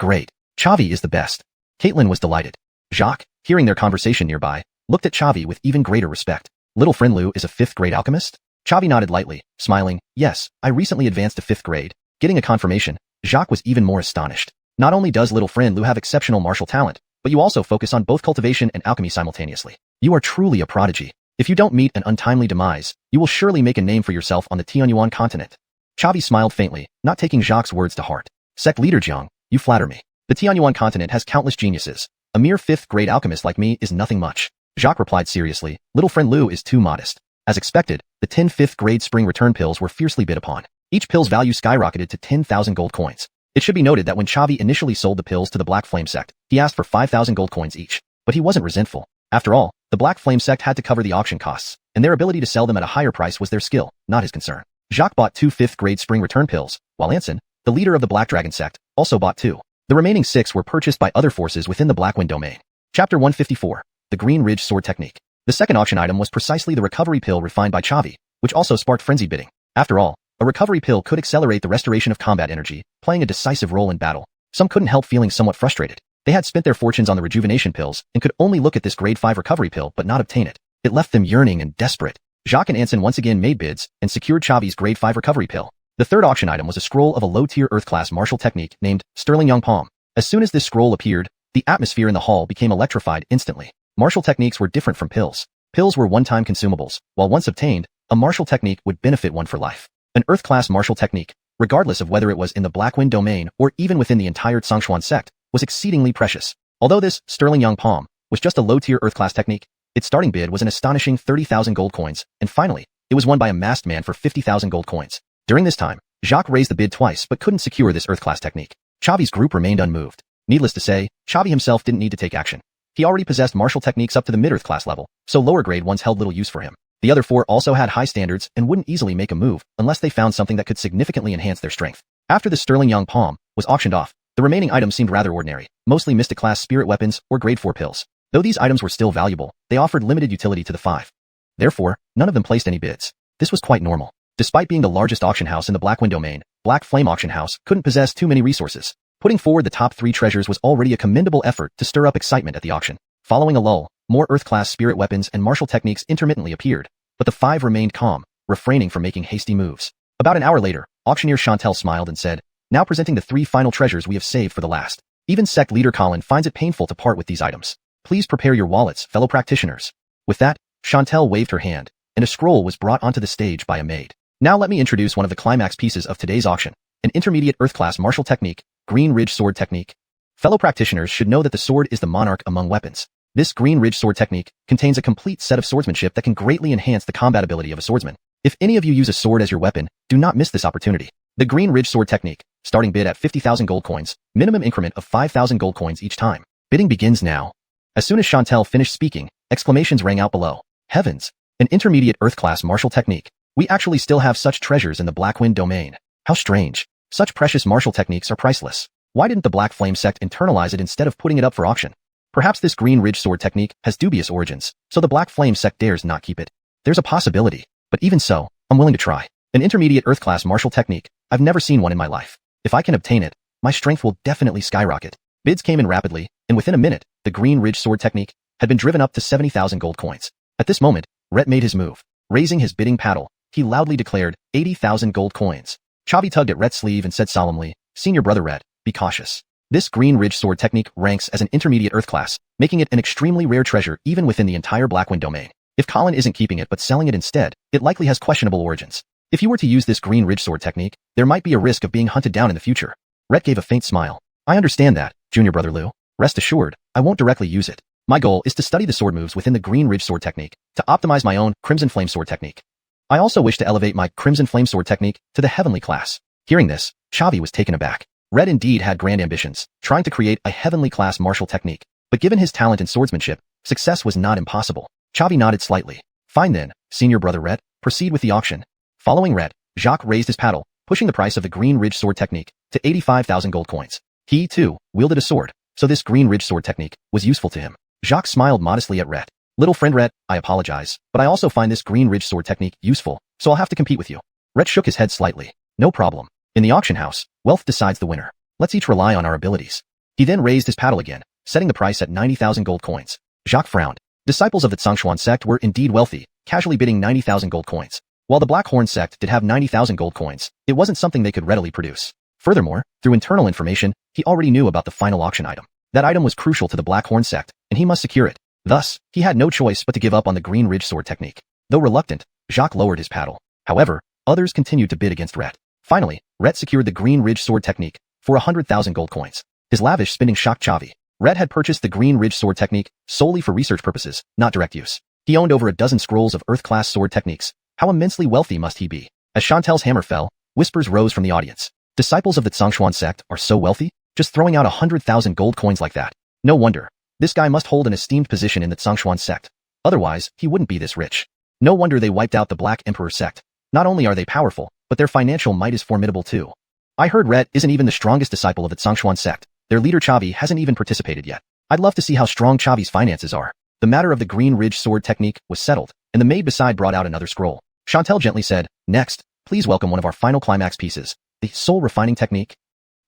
Chavi is the best. Caitlin was delighted. Jacques, hearing their conversation nearby, looked at Chavi with even greater respect. Little friend Lou is a 5th grade alchemist? Chavi nodded lightly, smiling. Yes, I recently advanced to 5th grade. Getting a confirmation, Jacques was even more astonished. Not only does little friend Lou have exceptional martial talent, but you also focus on both cultivation and alchemy simultaneously. You are truly a prodigy. If you don't meet an untimely demise, you will surely make a name for yourself on the Xuanhuan continent. Chavi smiled faintly, not taking Jacques' words to heart. Sect leader Jiang, you flatter me. The Xuanhuan continent has countless geniuses. A mere 5th grade alchemist like me is nothing much. Jacques replied seriously. Little friend Lou is too modest. As expected, the 10 5th grade spring return pills were fiercely bid upon. Each pill's value skyrocketed to 10,000 gold coins. It should be noted that when Chavi initially sold the pills to the Black Flame sect, he asked for 5,000 gold coins each. But he wasn't resentful. After all, the Black Flame sect had to cover the auction costs, and their ability to sell them at a higher price was their skill, not his concern. Jacques bought 2 5th grade spring return pills, while Anson, the leader of the Black Dragon sect, also bought 2. The remaining 6 were purchased by other forces within the Blackwind domain. Chapter 154. The Green Ridge Sword Technique. The second auction item was precisely the recovery pill refined by Chavi, which also sparked frenzied bidding. After all, a recovery pill could accelerate the restoration of combat energy, playing a decisive role in battle. Some couldn't help feeling somewhat frustrated. They had spent their fortunes on the rejuvenation pills and could only look at this grade 5 recovery pill but not obtain it. It left them yearning and desperate. Jacques and Anson once again made bids and secured Chavi's grade 5 recovery pill. The third auction item was a scroll of a low-tier Earth-class martial technique named Sterling Young Palm. As soon as this scroll appeared, the atmosphere in the hall became electrified instantly. Martial techniques were different from pills. Pills were one-time consumables, while once obtained, a martial technique would benefit one for life. An Earth-class martial technique, regardless of whether it was in the Blackwind domain or even within the entire Xuanhuan sect, was exceedingly precious. Although this Sterling Young Palm was just a low-tier Earth-class technique, its starting bid was an astonishing 30,000 gold coins, and finally, it was won by a masked man for 50,000 gold coins. During this time, Jacques raised the bid twice but couldn't secure this Earth-class technique. Chavi's group remained unmoved. Needless to say, Chavi himself didn't need to take action. He already possessed martial techniques up to the mid-Earth class level, so lower grade ones held little use for him. The other 4 also had high standards and wouldn't easily make a move unless they found something that could significantly enhance their strength. After the Sterling Young Palm was auctioned off, the remaining items seemed rather ordinary, mostly Mystic-class spirit weapons or grade 4 pills. Though these items were still valuable, they offered limited utility to the 5. Therefore, none of them placed any bids. This was quite normal. Despite being the largest auction house in the Blackwind domain, Black Flame Auction House couldn't possess too many resources. Putting forward the top 3 treasures was already a commendable effort to stir up excitement at the auction. Following a lull, more Earth-class spirit weapons and martial techniques intermittently appeared, but the 5 remained calm, refraining from making hasty moves. About an hour later, auctioneer Chantel smiled and said, now presenting the 3 final treasures we have saved for the last. Even sect leader Colin finds it painful to part with these items. Please prepare your wallets, fellow practitioners. With that, Chantel waved her hand, and a scroll was brought onto the stage by a maid. Now let me introduce one of the climax pieces of today's auction, an intermediate Earth-class martial technique, Green Ridge Sword Technique. Fellow practitioners should know that the sword is the monarch among weapons. This Green Ridge Sword Technique contains a complete set of swordsmanship that can greatly enhance the combat ability of a swordsman. If any of you use a sword as your weapon, do not miss this opportunity. The Green Ridge Sword Technique, starting bid at 50,000 gold coins, minimum increment of 5,000 gold coins each time. Bidding begins now. As soon as Chantel finished speaking, exclamations rang out below. Heavens! An intermediate Earth-class martial technique. We actually still have such treasures in the Blackwind domain. How strange. Such precious martial techniques are priceless. Why didn't the Black Flame sect internalize it instead of putting it up for auction? Perhaps this Green Ridge Sword Technique has dubious origins, so the Black Flame sect dares not keep it. There's a possibility, but even so, I'm willing to try. An intermediate Earth-class martial technique. I've never seen one in my life. If I can obtain it, my strength will definitely skyrocket. Bids came in rapidly, and within a minute, the Green Ridge Sword Technique had been driven up to 70,000 gold coins. At this moment, Rhett made his move. Raising his bidding paddle, he loudly declared, 80,000 gold coins. Chavi tugged at Rhett's sleeve and said solemnly, Senior brother Rhett, be cautious. This Green Ridge Sword Technique ranks as an intermediate Earth class, making it an extremely rare treasure even within the entire Blackwind domain. If Colin isn't keeping it but selling it instead, it likely has questionable origins. If you were to use this green ridge sword technique, there might be a risk of being hunted down in the future. Rhett gave a faint smile. I understand that, junior brother Liu. Rest assured, I won't directly use it. My goal is to study the sword moves within the green ridge sword technique, to optimize my own crimson flame sword technique. I also wish to elevate my crimson flame sword technique to the heavenly class. Hearing this, Chavi was taken aback. Red indeed had grand ambitions, trying to create a heavenly class martial technique, but given his talent in swordsmanship, success was not impossible. Chavi nodded slightly. Fine then, senior brother Red, proceed with the auction. Following Red, Jacques raised his paddle, pushing the price of the green ridge sword technique to 85,000 gold coins. He, too, wielded a sword, so this green ridge sword technique was useful to him. Jacques smiled modestly at Red. Little friend Red, I apologize, but I also find this green ridge sword technique useful, so I'll have to compete with you. Red shook his head slightly. No problem. In the auction house, wealth decides the winner. Let's each rely on our abilities. He then raised his paddle again, setting the price at 90,000 gold coins. Jacques frowned. Disciples of the Xuanhuan sect were indeed wealthy, casually bidding 90,000 gold coins. While the Black Horn sect did have 90,000 gold coins, it wasn't something they could readily produce. Furthermore, through internal information, he already knew about the final auction item. That item was crucial to the Black Horn sect, and he must secure it. Thus, he had no choice but to give up on the green ridge sword technique. Though reluctant, Jacques lowered his paddle. However, others continued to bid against Rhett. Finally, Rhett secured the green ridge sword technique for 100,000 gold coins. His lavish spending shocked Chavi. Rhett had purchased the green ridge sword technique solely for research purposes, not direct use. He owned over a dozen scrolls of Earth-class sword techniques. How immensely wealthy must he be? As Chantel's hammer fell, whispers rose from the audience. Disciples of the Xuanhuan sect are so wealthy? Just throwing out 100,000 gold coins like that. No wonder. This guy must hold an esteemed position in the Xuanhuan sect. Otherwise, he wouldn't be this rich. No wonder they wiped out the Black Emperor sect. Not only are they powerful, but their financial might is formidable too. I heard Rhett isn't even the strongest disciple of the Xuanhuan sect. Their leader Chavi hasn't even participated yet. I'd love to see how strong Chavi's finances are. The matter of the green ridge sword technique was settled, and the maid beside brought out another scroll. Chantel gently said, next, please welcome one of our final climax pieces, the soul refining technique.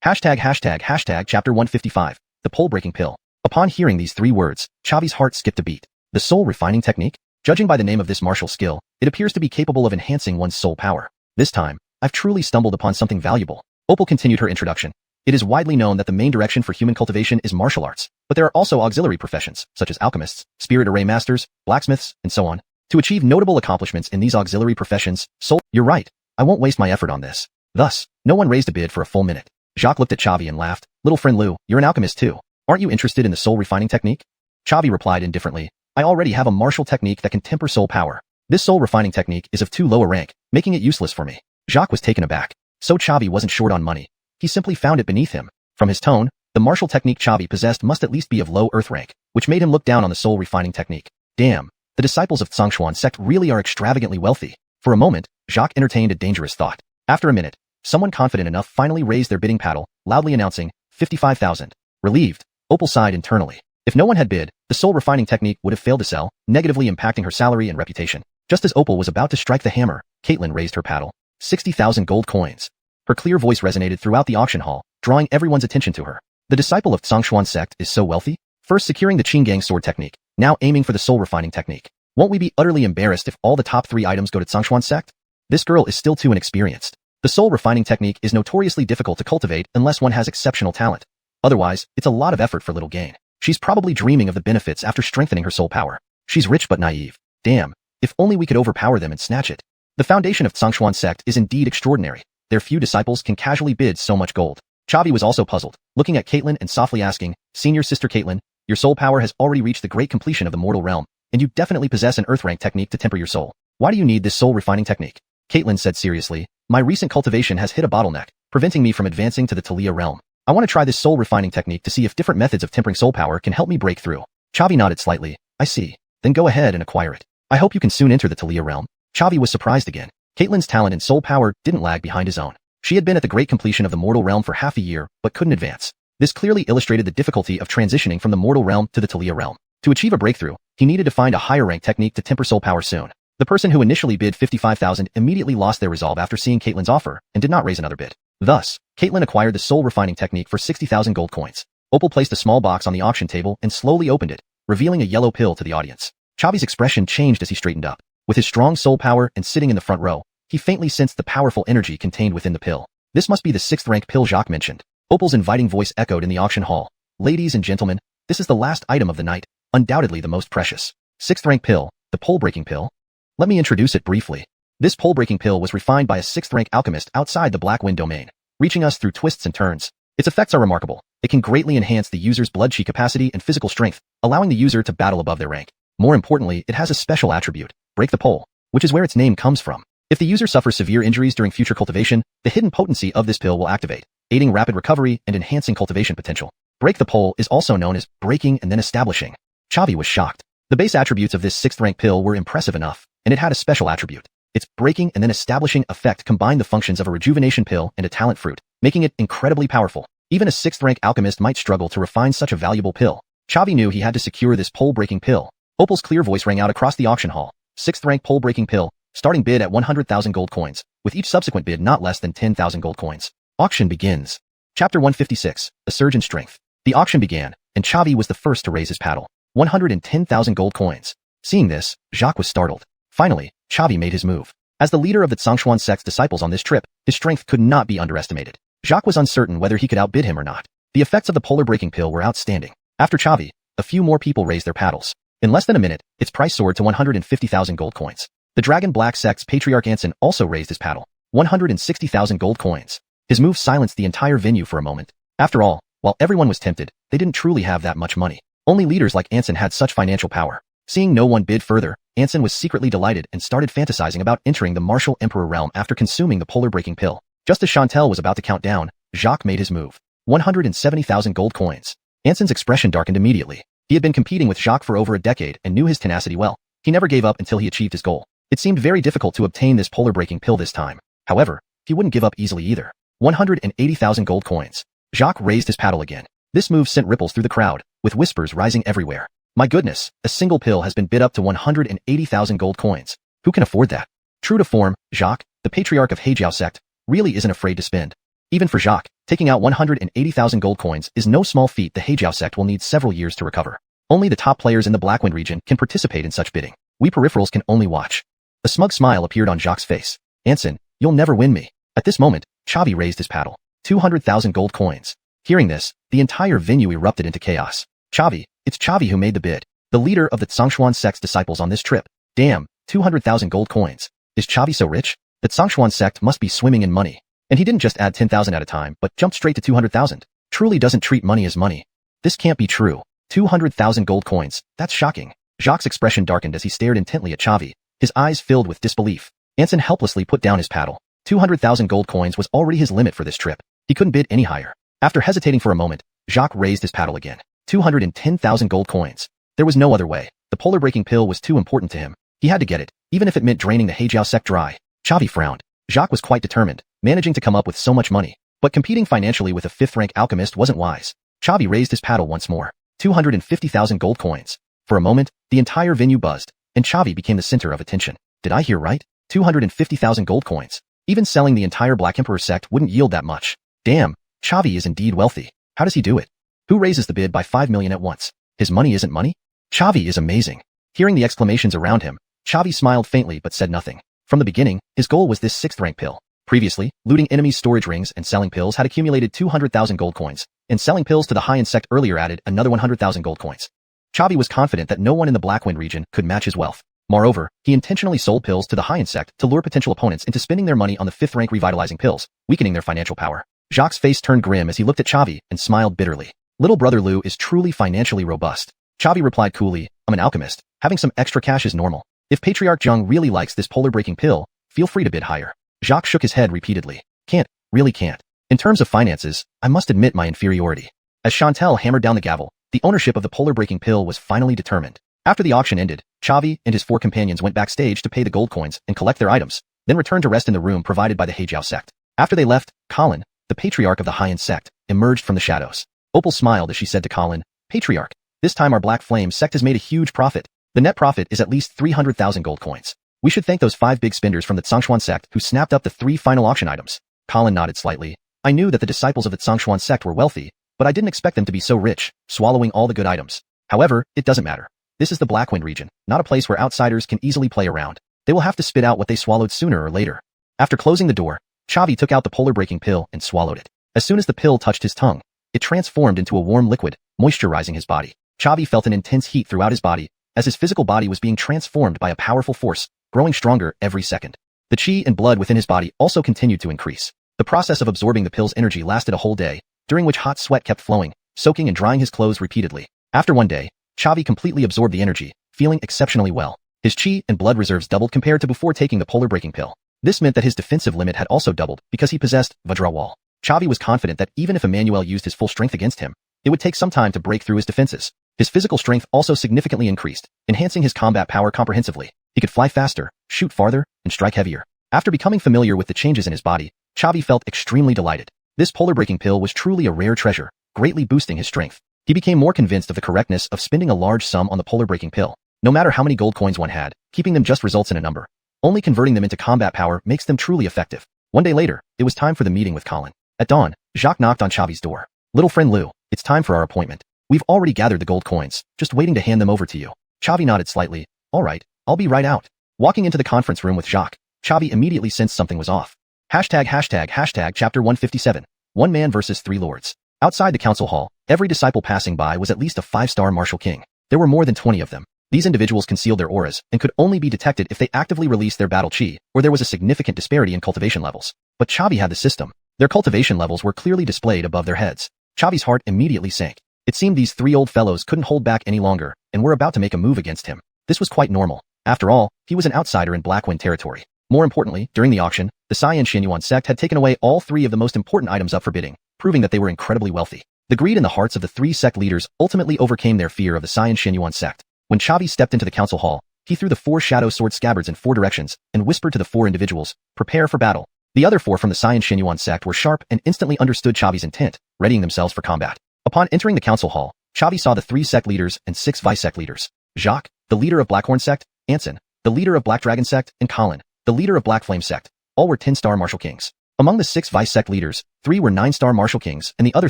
Chapter 155, the pole-breaking pill. Upon hearing these 3 words, Chavi's heart skipped a beat. The soul refining technique? Judging by the name of this martial skill, it appears to be capable of enhancing one's soul power. This time, I've truly stumbled upon something valuable. Opal continued her introduction. It is widely known that the main direction for human cultivation is martial arts, but there are also auxiliary professions, such as alchemists, spirit array masters, blacksmiths, and so on. To achieve notable accomplishments in these auxiliary professions, you're right. I won't waste my effort on this. Thus, no one raised a bid for a full minute. Jacques looked at Chavi and laughed. Little friend Liu, you're an alchemist too. Aren't you interested in the soul refining technique? Chavi replied indifferently. I already have a martial technique that can temper soul power. This soul refining technique is of too low a rank, making it useless for me. Jacques was taken aback. So Chavi wasn't short on money. He simply found it beneath him. From his tone, the martial technique Chavi possessed must at least be of low earth rank, which made him look down on the soul refining technique. Damn, the disciples of Xuanhuan sect really are extravagantly wealthy. For a moment, Jacques entertained a dangerous thought. After a minute, someone confident enough finally raised their bidding paddle, loudly announcing, 55,000. Relieved, Opal sighed internally. If no one had bid, the soul refining technique would have failed to sell, negatively impacting her salary and reputation. Just as Opal was about to strike the hammer, Caitlin raised her paddle. 60,000 gold coins. Her clear voice resonated throughout the auction hall, drawing everyone's attention to her. The disciple of Xuanhuan sect is so wealthy? First securing the Qinggang sword technique, now aiming for the soul refining technique. Won't we be utterly embarrassed if all the top 3 items go to Xuanhuan sect? This girl is still too inexperienced. The soul refining technique is notoriously difficult to cultivate unless one has exceptional talent. Otherwise, it's a lot of effort for little gain. She's probably dreaming of the benefits after strengthening her soul power. She's rich but naive. Damn, if only we could overpower them and snatch it. The foundation of Xuanhuan sect is indeed extraordinary. Their few disciples can casually bid so much gold. Chavi was also puzzled, looking at Caitlin and softly asking, Senior Sister Caitlin, your soul power has already reached the great completion of the mortal realm, and you definitely possess an earth rank technique to temper your soul. Why do you need this soul refining technique? Caitlin said seriously, my recent cultivation has hit a bottleneck, preventing me from advancing to the Talia realm. I want to try this soul refining technique to see if different methods of tempering soul power can help me break through. Chavi nodded slightly. I see. Then go ahead and acquire it. I hope you can soon enter the Talia realm. Chavi was surprised again. Caitlin's talent and soul power didn't lag behind his own. She had been at the great completion of the mortal realm for half a year, but couldn't advance. This clearly illustrated the difficulty of transitioning from the mortal realm to the Talia realm. To achieve a breakthrough, he needed to find a higher rank technique to temper soul power soon. The person who initially bid 55,000 immediately lost their resolve after seeing Caitlin's offer and did not raise another bid. Thus, Caitlin acquired the soul refining technique for 60,000 gold coins. Opal placed a small box on the auction table and slowly opened it, revealing a yellow pill to the audience. Chavi's expression changed as he straightened up. With his strong soul power and sitting in the front row, he faintly sensed the powerful energy contained within the pill. This must be the 6th rank pill Jacques mentioned. Opal's inviting voice echoed in the auction hall. Ladies and gentlemen, this is the last item of the night, undoubtedly the most precious. 6th rank pill, the pole-breaking pill. Let me introduce it briefly. This pole-breaking pill was refined by a 6th-rank alchemist outside the Black Wind domain, reaching us through twists and turns. Its effects are remarkable. It can greatly enhance the user's blood chi capacity and physical strength, allowing the user to battle above their rank. More importantly, it has a special attribute, break the pole, which is where its name comes from. If the user suffers severe injuries during future cultivation, the hidden potency of this pill will activate, aiding rapid recovery and enhancing cultivation potential. Break the pole is also known as breaking and then establishing. Chavi was shocked. The base attributes of this 6th-rank pill were impressive enough, and it had a special attribute. Its breaking and then establishing effect combined the functions of a rejuvenation pill and a talent fruit, making it incredibly powerful. Even a 6th-rank alchemist might struggle to refine such a valuable pill. Chavi knew he had to secure this pole-breaking pill. Opal's clear voice rang out across the auction hall. 6th-rank pole-breaking pill, starting bid at 100,000 gold coins, with each subsequent bid not less than 10,000 gold coins. Auction begins. Chapter 156, A Surge in Strength. The auction began, and Chavi was the first to raise his paddle. 110,000 gold coins. Seeing this, Jacques was startled. Finally, Chavi made his move. As the leader of the Xuanhuan sect's disciples on this trip, his strength could not be underestimated. Jacques was uncertain whether he could outbid him or not. The effects of the polar breaking pill were outstanding. After Chavi, a few more people raised their paddles. In less than a minute, its price soared to 150,000 gold coins. The Dragon Black sect's patriarch Anson also raised his paddle. 160,000 gold coins. His move silenced the entire venue for a moment. After all, while everyone was tempted, they didn't truly have that much money. Only leaders like Anson had such financial power. Seeing no one bid further, Anson was secretly delighted and started fantasizing about entering the martial emperor realm after consuming the polar breaking pill. Just as Chantel was about to count down, Jacques made his move. 170,000 gold coins. Anson's expression darkened immediately. He had been competing with Jacques for over a decade and knew his tenacity well. He never gave up until he achieved his goal. It seemed very difficult to obtain this polar breaking pill this time. However, he wouldn't give up easily either. 180,000 gold coins. Jacques raised his paddle again. This move sent ripples through the crowd, with whispers rising everywhere. My goodness, a single pill has been bid up to 180,000 gold coins. Who can afford that? True to form, Jacques, the patriarch of Heijiao sect, really isn't afraid to spend. Even for Jacques, taking out 180,000 gold coins is no small feat. The Heijiao sect will need several years to recover. Only the top players in the Blackwind region can participate in such bidding. We peripherals can only watch. A smug smile appeared on Jacques' face. Anson, you'll never win me. At this moment, Chavi raised his paddle. 200,000 gold coins. Hearing this, the entire venue erupted into chaos. Chavi, it's Chavi who made the bid. The leader of the Xuanhuan sect's disciples on this trip. Damn, 200,000 gold coins. Is Chavi so rich? The Xuanhuan sect must be swimming in money. And he didn't just add 10,000 at a time, but jumped straight to 200,000. Truly doesn't treat money as money. This can't be true. 200,000 gold coins. That's shocking. Jacques' expression darkened as he stared intently at Chavi, his eyes filled with disbelief. Anson helplessly put down his paddle. 200,000 gold coins was already his limit for this trip. He couldn't bid any higher. After hesitating for a moment, Jacques raised his paddle again. 210,000 gold coins. There was no other way. The polar breaking pill was too important to him. He had to get it, even if it meant draining the Heijiao sect dry. Chavi frowned. Jacques was quite determined, managing to come up with so much money. But competing financially with a 5th-rank alchemist wasn't wise. Chavi raised his paddle once more. 250,000 gold coins. For a moment, the entire venue buzzed, and Chavi became the center of attention. Did I hear right? 250,000 gold coins. Even selling the entire Black Emperor sect wouldn't yield that much. Damn, Chavi is indeed wealthy. How does he do it? Who raises the bid by 5 million at once? His money isn't money? Chavi is amazing. Hearing the exclamations around him, Chavi smiled faintly but said nothing. From the beginning, his goal was this 6th-rank pill. Previously, looting enemies' storage rings and selling pills had accumulated 200,000 gold coins, and selling pills to the high-end sect earlier added another 100,000 gold coins. Chavi was confident that no one in the Blackwind region could match his wealth. Moreover, he intentionally sold pills to the high-end sect to lure potential opponents into spending their money on the 5th-rank revitalizing pills, weakening their financial power. Jacques' face turned grim as he looked at Chavi and smiled bitterly. Little brother Lou is truly financially robust. Chavi replied coolly, I'm an alchemist. Having some extra cash is normal. If Patriarch Zheng really likes this polar breaking pill, feel free to bid higher. Jacques shook his head repeatedly. Can't, really can't. In terms of finances, I must admit my inferiority. As Chantel hammered down the gavel, the ownership of the polar breaking pill was finally determined. After the auction ended, Chavi and his 4 companions went backstage to pay the gold coins and collect their items, then returned to rest in the room provided by the Heijiao sect. After they left, Colin, the patriarch of the high-end sect, emerged from the shadows. Opal smiled as she said to Colin, Patriarch, this time our Black Flame sect has made a huge profit. The net profit is at least 300,000 gold coins. We should thank those 5 big spenders from the Xuanhuan sect who snapped up the 3 final auction items. Colin nodded slightly. I knew that the disciples of the Xuanhuan sect were wealthy, but I didn't expect them to be so rich, swallowing all the good items. However, it doesn't matter. This is the Blackwind region, not a place where outsiders can easily play around. They will have to spit out what they swallowed sooner or later. After closing the door, Chavi took out the polar breaking pill and swallowed it. As soon as the pill touched his tongue, it transformed into a warm liquid, moisturizing his body. Chavi felt an intense heat throughout his body, as his physical body was being transformed by a powerful force, growing stronger every second. The qi and blood within his body also continued to increase. The process of absorbing the pill's energy lasted a whole day, during which hot sweat kept flowing, soaking and drying his clothes repeatedly. After one day, Xavi completely absorbed the energy, feeling exceptionally well. His qi and blood reserves doubled compared to before taking the polar breaking pill. This meant that his defensive limit had also doubled because he possessed Vajrawal. Xavi was confident that even if Emmanuel used his full strength against him, it would take some time to break through his defenses. His physical strength also significantly increased, enhancing his combat power comprehensively. He could fly faster, shoot farther, and strike heavier. After becoming familiar with the changes in his body, Xavi felt extremely delighted. This polar breaking pill was truly a rare treasure, greatly boosting his strength. He became more convinced of the correctness of spending a large sum on the polar breaking pill. No matter how many gold coins one had, keeping them just results in a number. Only converting them into combat power makes them truly effective. One day later, it was time for the meeting with Colin. At dawn, Jacques knocked on Xavi's door. Little friend Lou, it's time for our appointment. We've already gathered the gold coins, just waiting to hand them over to you. Xavi nodded slightly. All right, I'll be right out. Walking into the conference room with Jacques, Xavi immediately sensed something was off. Chapter 157. One man versus three lords. Outside the council hall, every disciple passing by was at least a 5-star martial king. There were more than 20 of them. These individuals concealed their auras and could only be detected if they actively released their battle chi, or there was a significant disparity in cultivation levels. But Xavi had the system. Their cultivation levels were clearly displayed above their heads. Xavi's heart immediately sank. It seemed these three old fellows couldn't hold back any longer, and were about to make a move against him. This was quite normal. After all, he was an outsider in Blackwind territory. More importantly, during the auction, the Xianxia sect had taken away all three of the most important items up for bidding, proving that they were incredibly wealthy. The greed in the hearts of the three sect leaders ultimately overcame their fear of the Xianxia sect. When Xavi stepped into the council hall, he threw the 4 shadow sword scabbards in 4 directions and whispered to the 4 individuals, "Prepare for battle." The other 4 from the Xianxia sect were sharp and instantly understood Xavi's intent, readying themselves for combat. Upon entering the council hall, Xavi saw the 3 sect leaders and 6 vice-sect leaders. Jacques, the leader of Blackhorn sect, Anson, the leader of Black Dragon sect, and Colin, the leader of Black Flame sect. All were 10-star martial kings. Among the 6 vice-sect leaders, 3 were 9-star martial kings and the other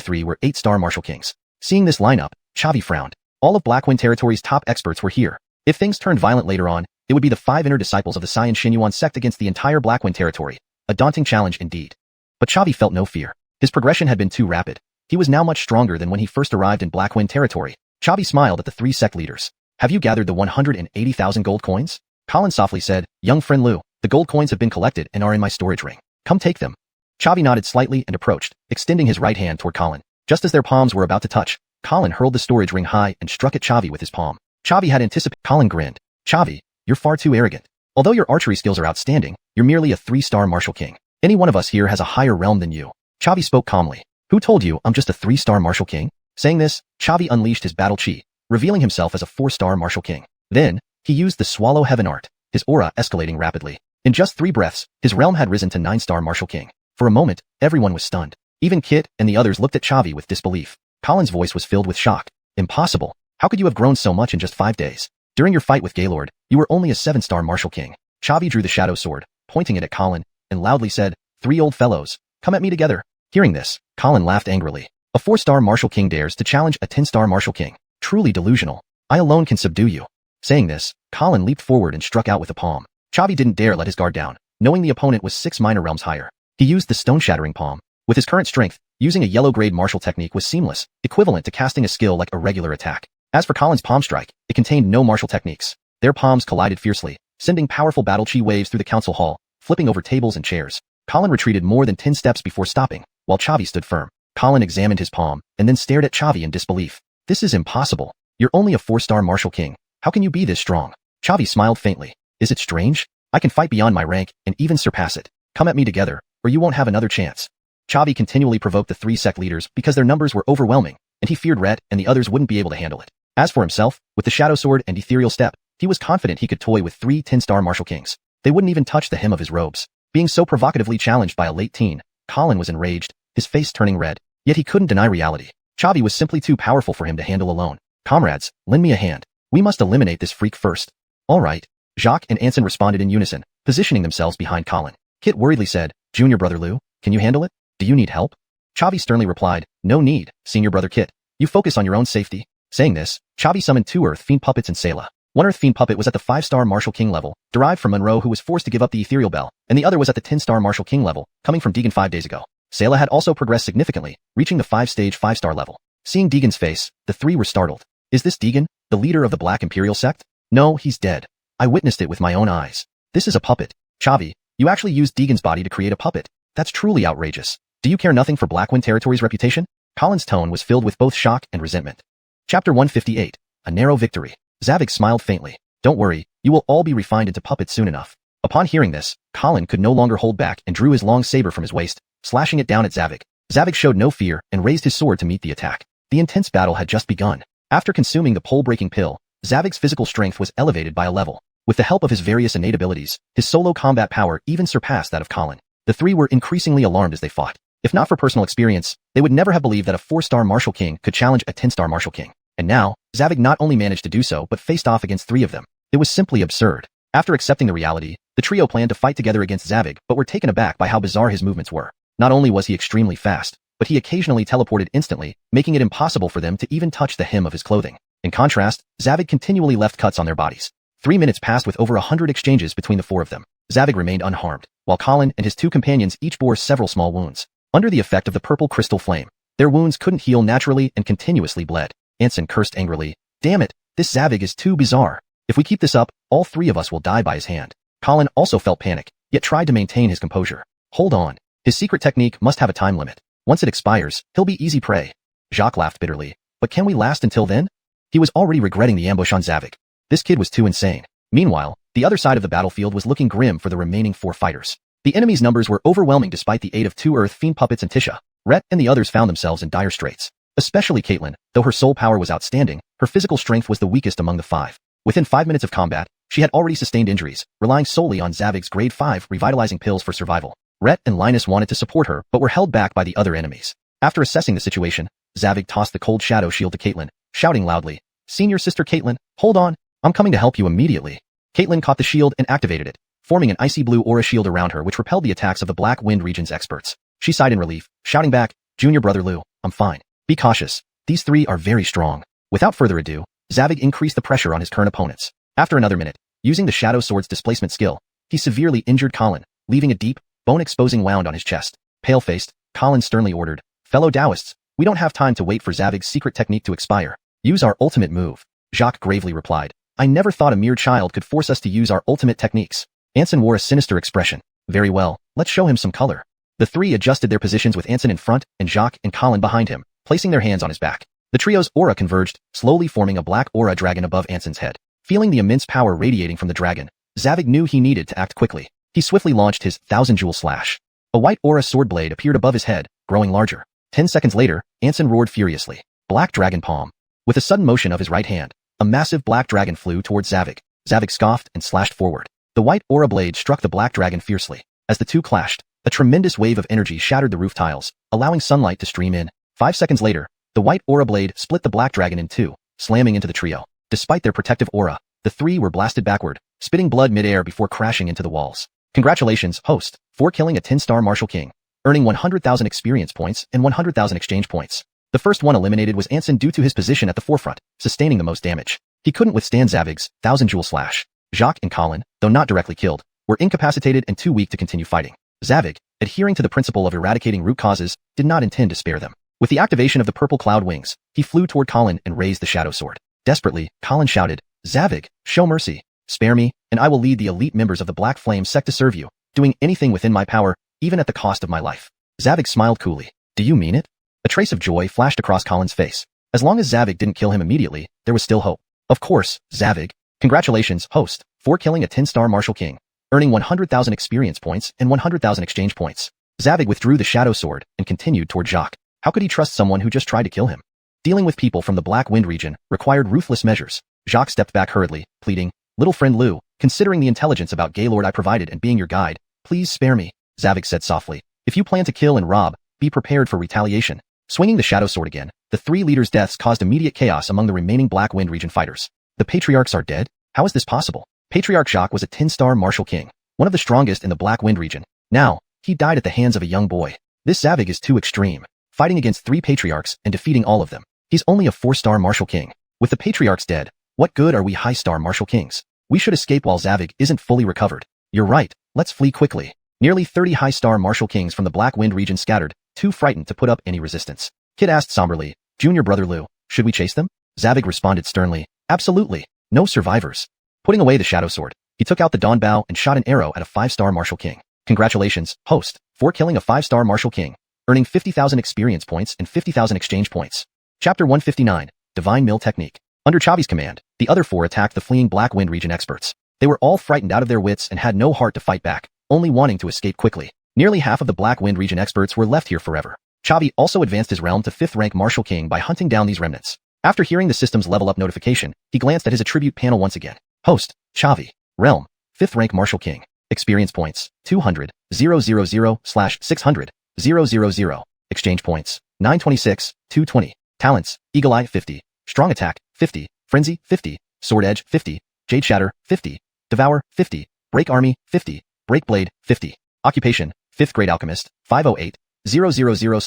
3 were 8-star martial kings. Seeing this lineup, Xavi frowned. All of Blackwind territory's top experts were here. If things turned violent later on, it would be the 5 inner disciples of the Xianxia sect against the entire Blackwind territory. A daunting challenge indeed. But Xavi felt no fear. His progression had been too rapid. He was now much stronger than when he first arrived in Blackwind territory. Xavi smiled at the 3 sect leaders. "Have you gathered the 180,000 gold coins?" Colin softly said, "Young friend Lou, the gold coins have been collected and are in my storage ring. Come take them." Xavi nodded slightly and approached, extending his right hand toward Colin. Just as their palms were about to touch, Colin hurled the storage ring high and struck at Xavi with his palm. Xavi had anticipated. Colin grinned. "Xavi, you're far too arrogant. Although your archery skills are outstanding, you're merely a 3-star martial king. Any one of us here has a higher realm than you." Xavi spoke calmly. "Who told you I'm just a 3-star martial king?" Saying this, Xavi unleashed his battle chi, revealing himself as a 4-star martial king. Then, he used the Swallow Heaven art, his aura escalating rapidly. In just 3 breaths, his realm had risen to 9-star martial king. For a moment, everyone was stunned. Even Kit and the others looked at Xavi with disbelief. Colin's voice was filled with shock. "Impossible. How could you have grown so much in just 5 days? During your fight with Gaylord, you were only a 7-star martial king." Xavi drew the shadow sword, pointing it at Colin, and loudly said, "3 old fellows, come at me together." Hearing this, Colin laughed angrily. "A 4-star martial king dares to challenge a 10-star martial king. Truly delusional. I alone can subdue you." Saying this, Colin leaped forward and struck out with the palm. Xavi didn't dare let his guard down, knowing the opponent was 6 minor realms higher. He used the stone-shattering palm. With his current strength, using a yellow-grade martial technique was seamless, equivalent to casting a skill like a regular attack. As for Colin's palm strike, it contained no martial techniques. Their palms collided fiercely, sending powerful battle chi waves through the council hall, flipping over tables and chairs. Colin retreated more than 10 steps before stopping, while Xavi stood firm. Colin examined his palm, and then stared at Xavi in disbelief. "This is impossible. You're only a 4-star martial king. How can you be this strong?" Xavi smiled faintly. "Is it strange? I can fight beyond my rank and even surpass it. Come at me together, or you won't have another chance." Xavi continually provoked the 3 sect leaders because their numbers were overwhelming, and he feared Rhett and the others wouldn't be able to handle it. As for himself, with the shadow sword and ethereal step, he was confident he could toy with 3 10-star martial kings. They wouldn't even touch the hem of his robes. Being so provocatively challenged by a late teen, Colin was enraged, his face turning red. Yet he couldn't deny reality. Xavi was simply too powerful for him to handle alone. "Comrades, lend me a hand. We must eliminate this freak first." "All right." Jacques and Anson responded in unison, positioning themselves behind Colin. Kit worriedly said, "Junior brother Lou, can you handle it? Do you need help?" Xavi sternly replied, "No need, senior brother Kit. You focus on your own safety." Saying this, Xavi summoned 2 Earth Fiend puppets and Sayla. One Earth Fiend puppet was at the 5-star Martial King level, derived from Monroe who was forced to give up the Ethereal Bell, and the other was at the 10-star Martial King level, coming from Deegan 5 days ago. Sayla had also progressed significantly, reaching the 5-stage 5-star level. Seeing Deegan's face, the 3 were startled. "Is this Deegan, the leader of the Black Imperial sect?" "No, he's dead. I witnessed it with my own eyes. This is a puppet." "Xavi, You actually used Deegan's body to create a puppet. That's truly outrageous. Do you care nothing for Blackwind Territory's reputation? Colin's tone was filled with both shock and resentment. Chapter 158. A narrow victory. Zavig smiled faintly. Don't worry, you will all be refined into puppets soon enough. Upon hearing this, Colin could no longer hold back and drew his long saber from his waist, slashing it down at Zavig. Zavig showed no fear and raised his sword to meet the attack. The intense battle had just begun. After consuming the pole-breaking pill, Zavig's physical strength was elevated by a level. With the help of his various innate abilities, his solo combat power even surpassed that of Colin. The three were increasingly alarmed as they fought. If not for personal experience, they would never have believed that a 4-star martial king could challenge a 10-star martial king. And now, Zavig not only managed to do so but faced off against 3 of them. It was simply absurd. After accepting the reality, the trio planned to fight together against Zavig but were taken aback by how bizarre his movements were. Not only was he extremely fast, but he occasionally teleported instantly, making it impossible for them to even touch the hem of his clothing. In contrast, Zavig continually left cuts on their bodies. 3 minutes passed with over 100 exchanges between the 4 of them. Zavig remained unharmed, while Colin and his 2 companions each bore several small wounds. Under the effect of the purple crystal flame, their wounds couldn't heal naturally and continuously bled. Anson cursed angrily. Damn it, this Zavig is too bizarre. If we keep this up, all 3 of us will die by his hand. Colin also felt panic, yet tried to maintain his composure. Hold on. His secret technique must have a time limit. Once it expires, he'll be easy prey. Jacques laughed bitterly. But can we last until then? He was already regretting the ambush on Zavig. This kid was too insane. Meanwhile, the other side of the battlefield was looking grim for the remaining 4 fighters. The enemy's numbers were overwhelming despite the aid of 2 Earth Fiend puppets and Tisha. Rhett and the others found themselves in dire straits. Especially Caitlin, though her soul power was outstanding, her physical strength was the weakest among the 5. Within 5 minutes of combat, she had already sustained injuries, relying solely on Zavig's grade 5 revitalizing pills for survival. Rhett and Linus wanted to support her but were held back by the other enemies. After assessing the situation, Zavig tossed the cold shadow shield to Caitlin, shouting loudly, "Senior sister Caitlin, hold on, I'm coming to help you immediately." Caitlin caught the shield and activated it, forming an icy blue aura shield around her which repelled the attacks of the Black Wind region's experts. She sighed in relief, shouting back, "Junior brother Lou, I'm fine. Be cautious. These 3 are very strong." Without further ado, Zavig increased the pressure on his current opponents. After another minute, using the Shadow Sword's displacement skill, he severely injured Colin, leaving a deep, bone-exposing wound on his chest. Pale-faced, Colin sternly ordered, "Fellow Taoists, we don't have time to wait for Zavig's secret technique to expire. Use our ultimate move." Jacques gravely replied, "I never thought a mere child could force us to use our ultimate techniques." Anson wore a sinister expression. "Very well, let's show him some color." The 3 adjusted their positions with Anson in front and Jacques and Colin behind him, placing their hands on his back. The trio's aura converged, slowly forming a black aura dragon above Anson's head. Feeling the immense power radiating from the dragon, Zavig knew he needed to act quickly. He swiftly launched his 1,000-jewel slash. A white aura sword blade appeared above his head, growing larger. 10 seconds later, Anson roared furiously. Black Dragon Palm. With a sudden motion of his right hand, a massive black dragon flew towards Zavig. Zavig scoffed and slashed forward. The white aura blade struck the black dragon fiercely. As the 2 clashed, a tremendous wave of energy shattered the roof tiles, allowing sunlight to stream in. 5 seconds later, the white aura blade split the black dragon in 2, slamming into the trio. Despite their protective aura, the 3 were blasted backward, spitting blood mid-air before crashing into the walls. Congratulations, host, for killing a 10-star martial king, earning 100,000 experience points and 100,000 exchange points. The first one eliminated was Anson due to his position at the forefront, sustaining the most damage. He couldn't withstand Zavig's 1,000-jewel slash. Jacques and Colin, though not directly killed, were incapacitated and too weak to continue fighting. Zavig, adhering to the principle of eradicating root causes, did not intend to spare them. With the activation of the purple cloud wings, he flew toward Colin and raised the shadow sword. Desperately, Colin shouted, "Zavig, show mercy. Spare me, and I will lead the elite members of the Black Flame sect to serve you, doing anything within my power, even at the cost of my life." Zavig smiled coolly. "Do you mean it?" A trace of joy flashed across Colin's face. As long as Zavig didn't kill him immediately, there was still hope. "Of course, Zavig. Congratulations, host, for killing a 10-star martial king, earning 100,000 experience points and 100,000 exchange points." Zavig withdrew the shadow sword and continued toward Jacques. How could he trust someone who just tried to kill him? Dealing with people from the Black Wind region required ruthless measures. Jacques stepped back hurriedly, pleading, "Little friend Lou, considering the intelligence about Gaylord I provided and being your guide, please spare me." Zavig said softly, "If you plan to kill and rob, be prepared for retaliation." Swinging the shadow sword again, the 3 leaders' deaths caused immediate chaos among the remaining Black Wind region fighters. The patriarchs are dead? How is this possible? Patriarch Jacques was a 10-star martial king, one of the strongest in the Black Wind region. Now, he died at the hands of a young boy. This Zavig is too extreme, fighting against 3 patriarchs and defeating all of them. He's only a 4-star martial king. With the patriarchs dead, what good are we high-star martial kings? We should escape while Zavig isn't fully recovered. You're right, let's flee quickly. Nearly 30 high-star martial kings from the Black Wind region scattered, too frightened to put up any resistance. Kid asked somberly, "Junior brother Lou, should we chase them?" Zavig responded sternly, "Absolutely, no survivors." Putting away the shadow sword, he took out the dawn bow and shot an arrow at a 5-star martial king. Congratulations, host, for killing a 5-star martial king, earning 50,000 experience points and 50,000 exchange points. Chapter 159, Divine Mill Technique. Under Chavi's command, the other 4 attacked the fleeing Black Wind region experts. They were all frightened out of their wits and had no heart to fight back, only wanting to escape quickly. Nearly half of the Black Wind region experts were left here forever. Chavi also advanced his realm to 5th rank martial king by hunting down these remnants. After hearing the system's level up notification, he glanced at his attribute panel once again. Host, Chavi. Realm, 5th rank martial king. Experience points, 200, 000/600, 000. Exchange points, 926, 220. Talents, Eagle Eye, 50. Strong Attack, 50. Frenzy, 50. Sword Edge, 50. Jade Shatter, 50. Devour, 50. Break Army, 50. Break Blade, 50. Occupation, 5th grade alchemist, 508, 000/1,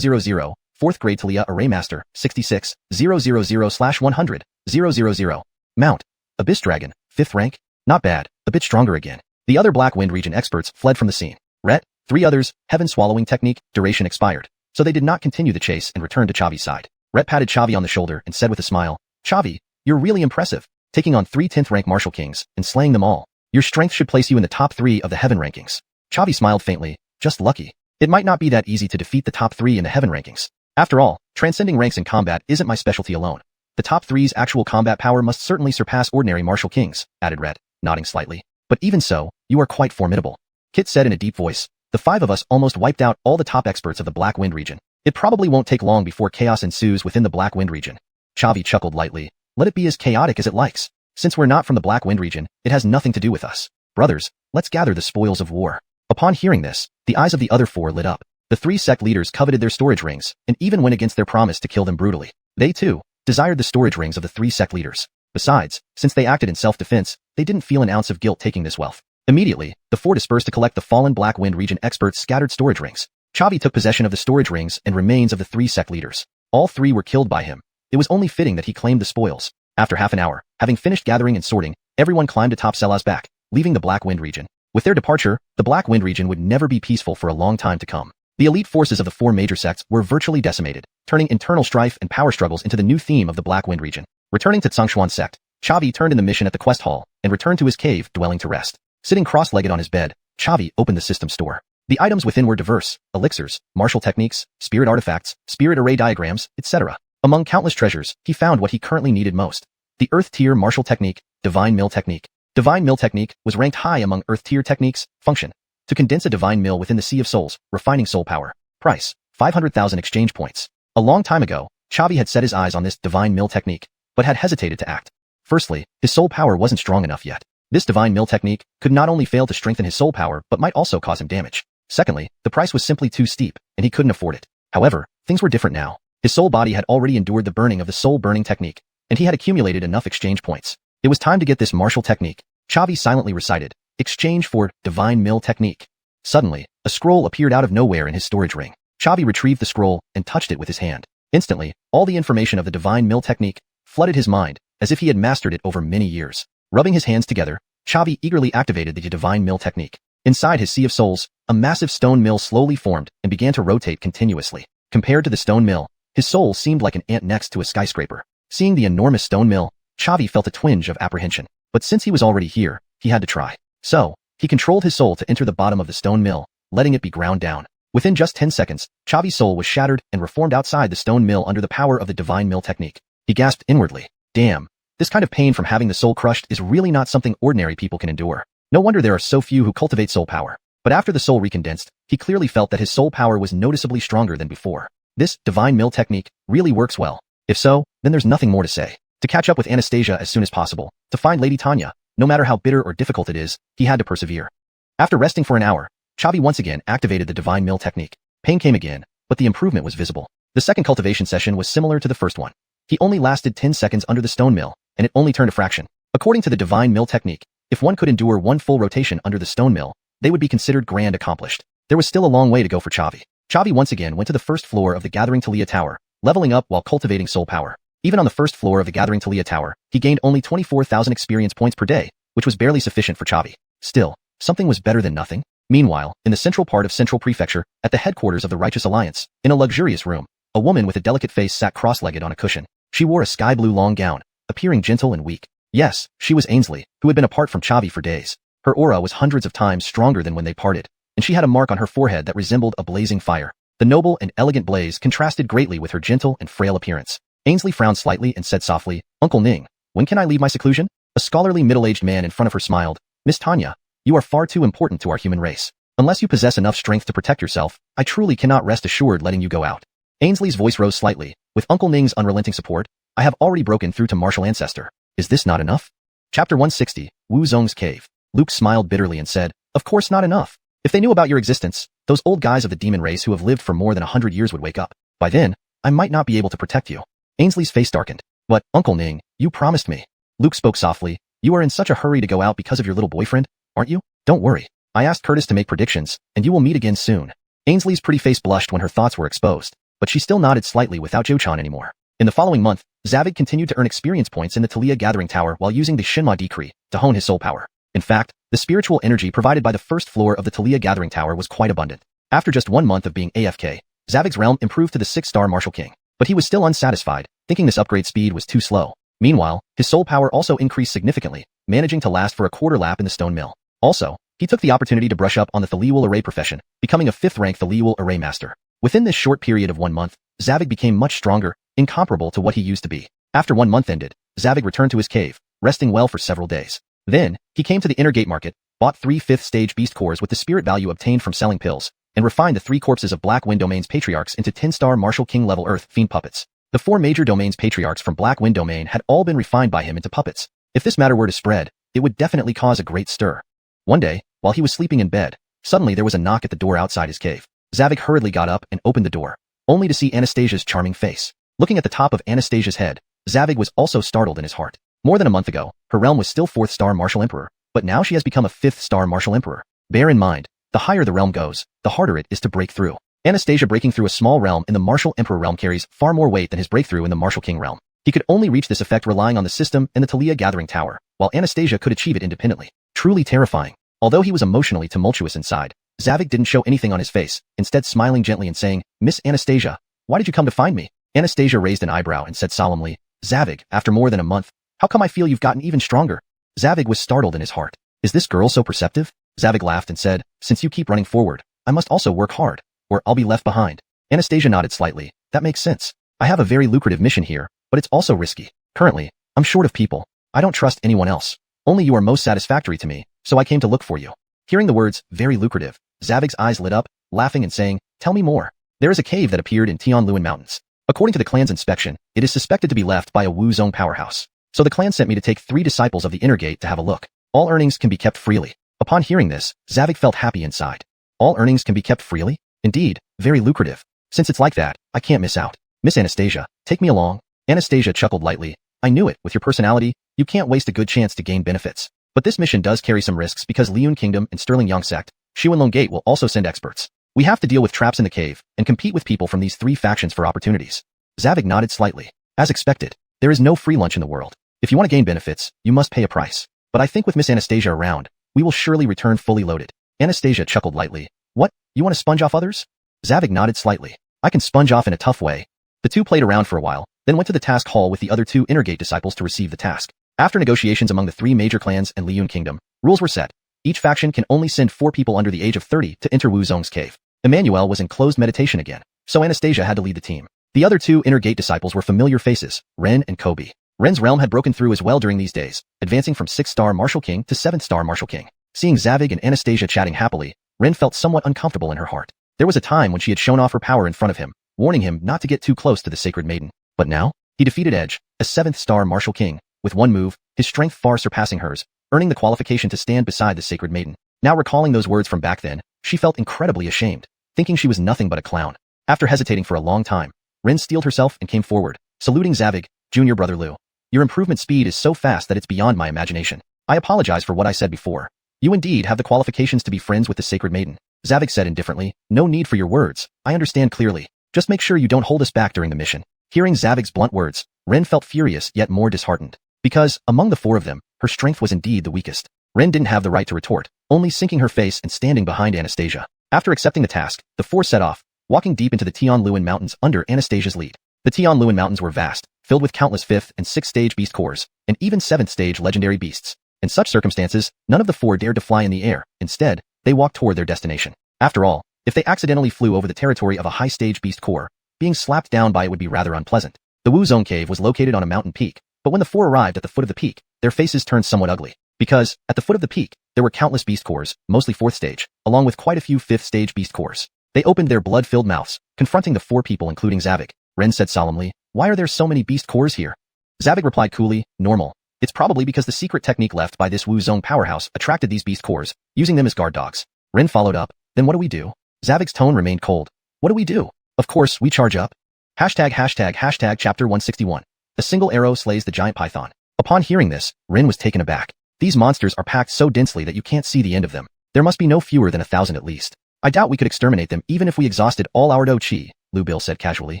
000, 4th grade Talia Array Master, 66, 000/100, 000. Mount, Abyss Dragon, 5th rank. Not bad, a bit stronger again. The other Black Wind region experts fled from the scene. Ret, 3 others, Heaven Swallowing Technique, duration expired. So they did not continue the chase and returned to Chavi's side. Ret patted Chavi on the shoulder and said with a smile, Chavi, you're really impressive, taking on 3 10th rank martial kings and slaying them all. Your strength should place you in the top 3 of the Heaven rankings. Chavi smiled faintly, just lucky. It might not be that easy to defeat the top 3 in the Heaven rankings. After all, transcending ranks in combat isn't my specialty alone. The top 3's actual combat power must certainly surpass ordinary martial kings, added Ret, nodding slightly. But even so, you are quite formidable. Kit said in a deep voice, the 5 of us almost wiped out all the top experts of the Black Wind region. It probably won't take long before chaos ensues within the Black Wind region. Chavi chuckled lightly. Let it be as chaotic as it likes. Since we're not from the Black Wind region, it has nothing to do with us. Brothers, let's gather the spoils of war. Upon hearing this, the eyes of the other 4 lit up. The 3 sect leaders coveted their storage rings, and even went against their promise to kill them brutally. They, too, desired the storage rings of the 3 sect leaders. Besides, since they acted in self-defense, they didn't feel an ounce of guilt taking this wealth. Immediately, the 4 dispersed to collect the fallen Black Wind region experts' scattered storage rings. Chavi took possession of the storage rings and remains of the 3 sect leaders. All 3 were killed by him. It was only fitting that he claimed the spoils. After half an hour, having finished gathering and sorting, everyone climbed atop Selah's back, leaving the Black Wind region. With their departure, the Black Wind region would never be peaceful for a long time to come. The elite forces of the 4 major sects were virtually decimated, turning internal strife and power struggles into the new theme of the Black Wind region. Returning to Xuanhuan sect, Chavi turned in the mission at the quest hall and returned to his cave dwelling to rest. Sitting cross-legged on his bed, Chavi opened the system store. The items within were diverse: elixirs, martial techniques, spirit artifacts, spirit array diagrams, etc. Among countless treasures, he found what he currently needed most: the Earth Tier Martial Technique, Divine Mill Technique. Divine Mill Technique was ranked high among Earth Tier techniques. Function: to condense a divine mill within the Sea of Souls, refining soul power. Price: 500,000 exchange points. A long time ago, Chavi had set his eyes on this Divine Mill Technique, but had hesitated to act. Firstly, his soul power wasn't strong enough yet. This Divine Mill Technique could not only fail to strengthen his soul power but might also cause him damage. Secondly, the price was simply too steep, and he couldn't afford it. However, things were different now. His soul body had already endured the burning of the soul burning technique, and he had accumulated enough exchange points. It was time to get this martial technique. Chavi silently recited, "Exchange for Divine Mill Technique." Suddenly, a scroll appeared out of nowhere in his storage ring. Chavi retrieved the scroll and touched it with his hand. Instantly, all the information of the Divine Mill Technique flooded his mind, as if he had mastered it over many years. Rubbing his hands together, Chavi eagerly activated the Divine Mill Technique. Inside his Sea of Souls, a massive stone mill slowly formed and began to rotate continuously. Compared to the stone mill, his soul seemed like an ant next to a skyscraper. Seeing the enormous stone mill, Chavi felt a twinge of apprehension. But since he was already here, he had to try. So, he controlled his soul to enter the bottom of the stone mill, letting it be ground down. Within just 10 seconds, Chavi's soul was shattered and reformed outside the stone mill under the power of the Divine Mill Technique. He gasped inwardly. Damn, this kind of pain from having the soul crushed is really not something ordinary people can endure. No wonder there are so few who cultivate soul power. But after the soul recondensed, he clearly felt that his soul power was noticeably stronger than before. This Divine Mill Technique really works well. If so, then there's nothing more to say. To catch up with Anastasia as soon as possible, to find Lady Tanya, no matter how bitter or difficult it is, he had to persevere. After resting for an hour, Chavi once again activated the Divine Mill Technique. Pain came again, but the improvement was visible. The second cultivation session was similar to the first one. He only lasted 10 seconds under the stone mill, and it only turned a fraction. According to the Divine Mill Technique, if one could endure one full rotation under the stone mill, they would be considered grand accomplished. There was still a long way to go for Chavi. Chavi once again went to the first floor of the Gathering Talia Tower, leveling up while cultivating soul power. Even on the first floor of the Gathering Talia Tower, he gained only 24,000 experience points per day, which was barely sufficient for Chavi. Still, something was better than nothing. Meanwhile, in the central part of Central Prefecture, at the headquarters of the Righteous Alliance, in a luxurious room, a woman with a delicate face sat cross-legged on a cushion. She wore a sky blue long gown, appearing gentle and weak. Yes, she was Ainsley, who had been apart from Chavi for days. Her aura was hundreds of times stronger than when they parted, and she had a mark on her forehead that resembled a blazing fire. The noble and elegant blaze contrasted greatly with her gentle and frail appearance. Ainsley frowned slightly and said softly, "Uncle Ning, when can I leave my seclusion?" A scholarly middle-aged man in front of her smiled. "Miss Tanya, you are far too important to our human race. Unless you possess enough strength to protect yourself, I truly cannot rest assured letting you go out." Ainsley's voice rose slightly. "With Uncle Ning's unrelenting support, I have already broken through to martial ancestor. Is this not enough?" Chapter 160, Wu Zong's Cave. Luke smiled bitterly and said, "Of course not enough. If they knew about your existence, those old guys of the demon race who have lived for more than 100 years would wake up. By then, I might not be able to protect you." Ainsley's face darkened. "But, Uncle Ning, you promised me." Luke spoke softly. "You are in such a hurry to go out because of your little boyfriend, aren't you? Don't worry. I asked Curtis to make predictions, and you will meet again soon." Ainsley's pretty face blushed when her thoughts were exposed, but she still nodded slightly without Zhou-chan anymore. In the following month, Zavig continued to earn experience points in the Talia Gathering Tower while using the Shinma Decree to hone his soul power. In fact, the spiritual energy provided by the first floor of the Talia Gathering Tower was quite abundant. After just 1 month of being AFK, Zavig's realm improved to the 6-star Martial King, but he was still unsatisfied, thinking this upgrade speed was too slow. Meanwhile, his soul power also increased significantly, managing to last for a quarter lap in the stone mill. Also, he took the opportunity to brush up on the Thaliul Array profession, becoming a 5th-rank Thaliul Array Master. Within this short period of 1 month, Zavig became much stronger, incomparable to what he used to be. After 1 month ended, Zavig returned to his cave, resting well for several days. Then, he came to the Inner Gate Market, bought 3 5th-stage beast cores with the spirit value obtained from selling pills, and refined the 3 corpses of Black Wind Domain's patriarchs into 10-star Martial King level Earth Fiend puppets. The 4 major domains patriarchs from Black Wind Domain had all been refined by him into puppets. If this matter were to spread, it would definitely cause a great stir. One day, while he was sleeping in bed, suddenly there was a knock at the door outside his cave. Zavig hurriedly got up and opened the door, only to see Anastasia's charming face. Looking at the top of Anastasia's head, Zavig was also startled in his heart. More than a month ago, her realm was still 4th-star Martial Emperor, but now she has become a 5th-star Martial Emperor. Bear in mind, the higher the realm goes, the harder it is to break through. Anastasia breaking through a small realm in the Martial Emperor realm carries far more weight than his breakthrough in the Martial King realm. He could only reach this effect relying on the system and the Talia Gathering Tower, while Anastasia could achieve it independently. Truly terrifying. Although he was emotionally tumultuous inside, Zavig didn't show anything on his face, instead smiling gently and saying, "Miss Anastasia, why did you come to find me?" Anastasia raised an eyebrow and said solemnly, "Zavig, after more than a month, how come I feel you've gotten even stronger?" Zavig was startled in his heart. Is this girl so perceptive? Zavig laughed and said, "Since you keep running forward, I must also work hard, or I'll be left behind." Anastasia nodded slightly. "That makes sense. I have a very lucrative mission here, but it's also risky. Currently, I'm short of people. I don't trust anyone else. Only you are most satisfactory to me, so I came to look for you." Hearing the words, "very lucrative," Zavig's eyes lit up, laughing and saying, "Tell me more." There is a cave that appeared in Tianluan Mountains. According to the clan's inspection, it is suspected to be left by a Wu Zong powerhouse. So the clan sent me to take 3 disciples of the Inner Gate to have a look. All earnings can be kept freely. Upon hearing this, Zavig felt happy inside. All earnings can be kept freely? Indeed, very lucrative. Since it's like that, I can't miss out. Miss Anastasia, take me along. Anastasia chuckled lightly. "I knew it, with your personality, you can't waste a good chance to gain benefits. But this mission does carry some risks because Liyun Kingdom and Sterling Yang Sect, Xuanhuan Gate will also send experts. We have to deal with traps in the cave and compete with people from these 3 factions for opportunities." Zavig nodded slightly. As expected, there is no free lunch in the world. If you want to gain benefits, you must pay a price. But I think with Miss Anastasia around, we will surely return fully loaded. Anastasia chuckled lightly. "What? You want to sponge off others?" Zavig nodded slightly. "I can sponge off in a tough way." The two played around for a while, then went to the task hall with the other 2 Inner Gate disciples to receive the task. After negotiations among the 3 major clans and Liyun Kingdom, rules were set. Each faction can only send 4 people under the age of 30 to enter Wu Zong's cave. Emmanuel was in closed meditation again, so Anastasia had to lead the team. The other 2 Inner Gate disciples were familiar faces, Ren and Kobe. Ren's realm had broken through as well during these days, advancing from 6-star Martial King to 7-star Martial King. Seeing Zavig and Anastasia chatting happily, Ren felt somewhat uncomfortable in her heart. There was a time when she had shown off her power in front of him, warning him not to get too close to the Sacred Maiden. But now, he defeated Edge, a 7th-star Martial King, with one move, his strength far surpassing hers, earning the qualification to stand beside the Sacred Maiden. Now recalling those words from back then, she felt incredibly ashamed, thinking she was nothing but a clown. After hesitating for a long time, Ren steeled herself and came forward, saluting Zavig, "Junior brother Liu. Your improvement speed is so fast that it's beyond my imagination. I apologize for what I said before. You indeed have the qualifications to be friends with the Sacred Maiden." Zavig said indifferently, "No need for your words, I understand clearly. Just make sure you don't hold us back during the mission." Hearing Zavig's blunt words, Ren felt furious yet more disheartened. Because, among the 4 of them, her strength was indeed the weakest. Ren didn't have the right to retort, only sinking her face and standing behind Anastasia. After accepting the task, the 4 set off, walking deep into the Tianluan Mountains under Anastasia's lead. The Tianluan Mountains were vast, filled with countless 5th and 6th stage beast cores, and even 7th stage legendary beasts. In such circumstances, none of the four dared to fly in the air. Instead, they walked toward their destination. After all, if they accidentally flew over the territory of a high-stage beast core, being slapped down by it would be rather unpleasant. The Wuzong cave was located on a mountain peak, but when the four arrived at the foot of the peak, their faces turned somewhat ugly. Because, at the foot of the peak, there were countless beast cores, mostly 4th stage, along with quite a few 5th stage beast cores. They opened their blood-filled mouths, confronting the four people including Zavik. Ren said solemnly, "Why are there so many beast cores here?" Zavik replied coolly, "Normal. It's probably because the secret technique left by this Wuzong powerhouse attracted these beast cores, using them as guard dogs." Ren followed up, "Then what do we do?" Zavik's tone remained cold. "What do we do? Of course, we charge up." Hashtag chapter 161. A single arrow slays the giant python. Upon hearing this, Ren was taken aback. These monsters are packed so densely that you can't see the end of them. There must be no fewer than 1,000 at least. I doubt we could exterminate them even if we exhausted all our do chi, Lu Bil said casually.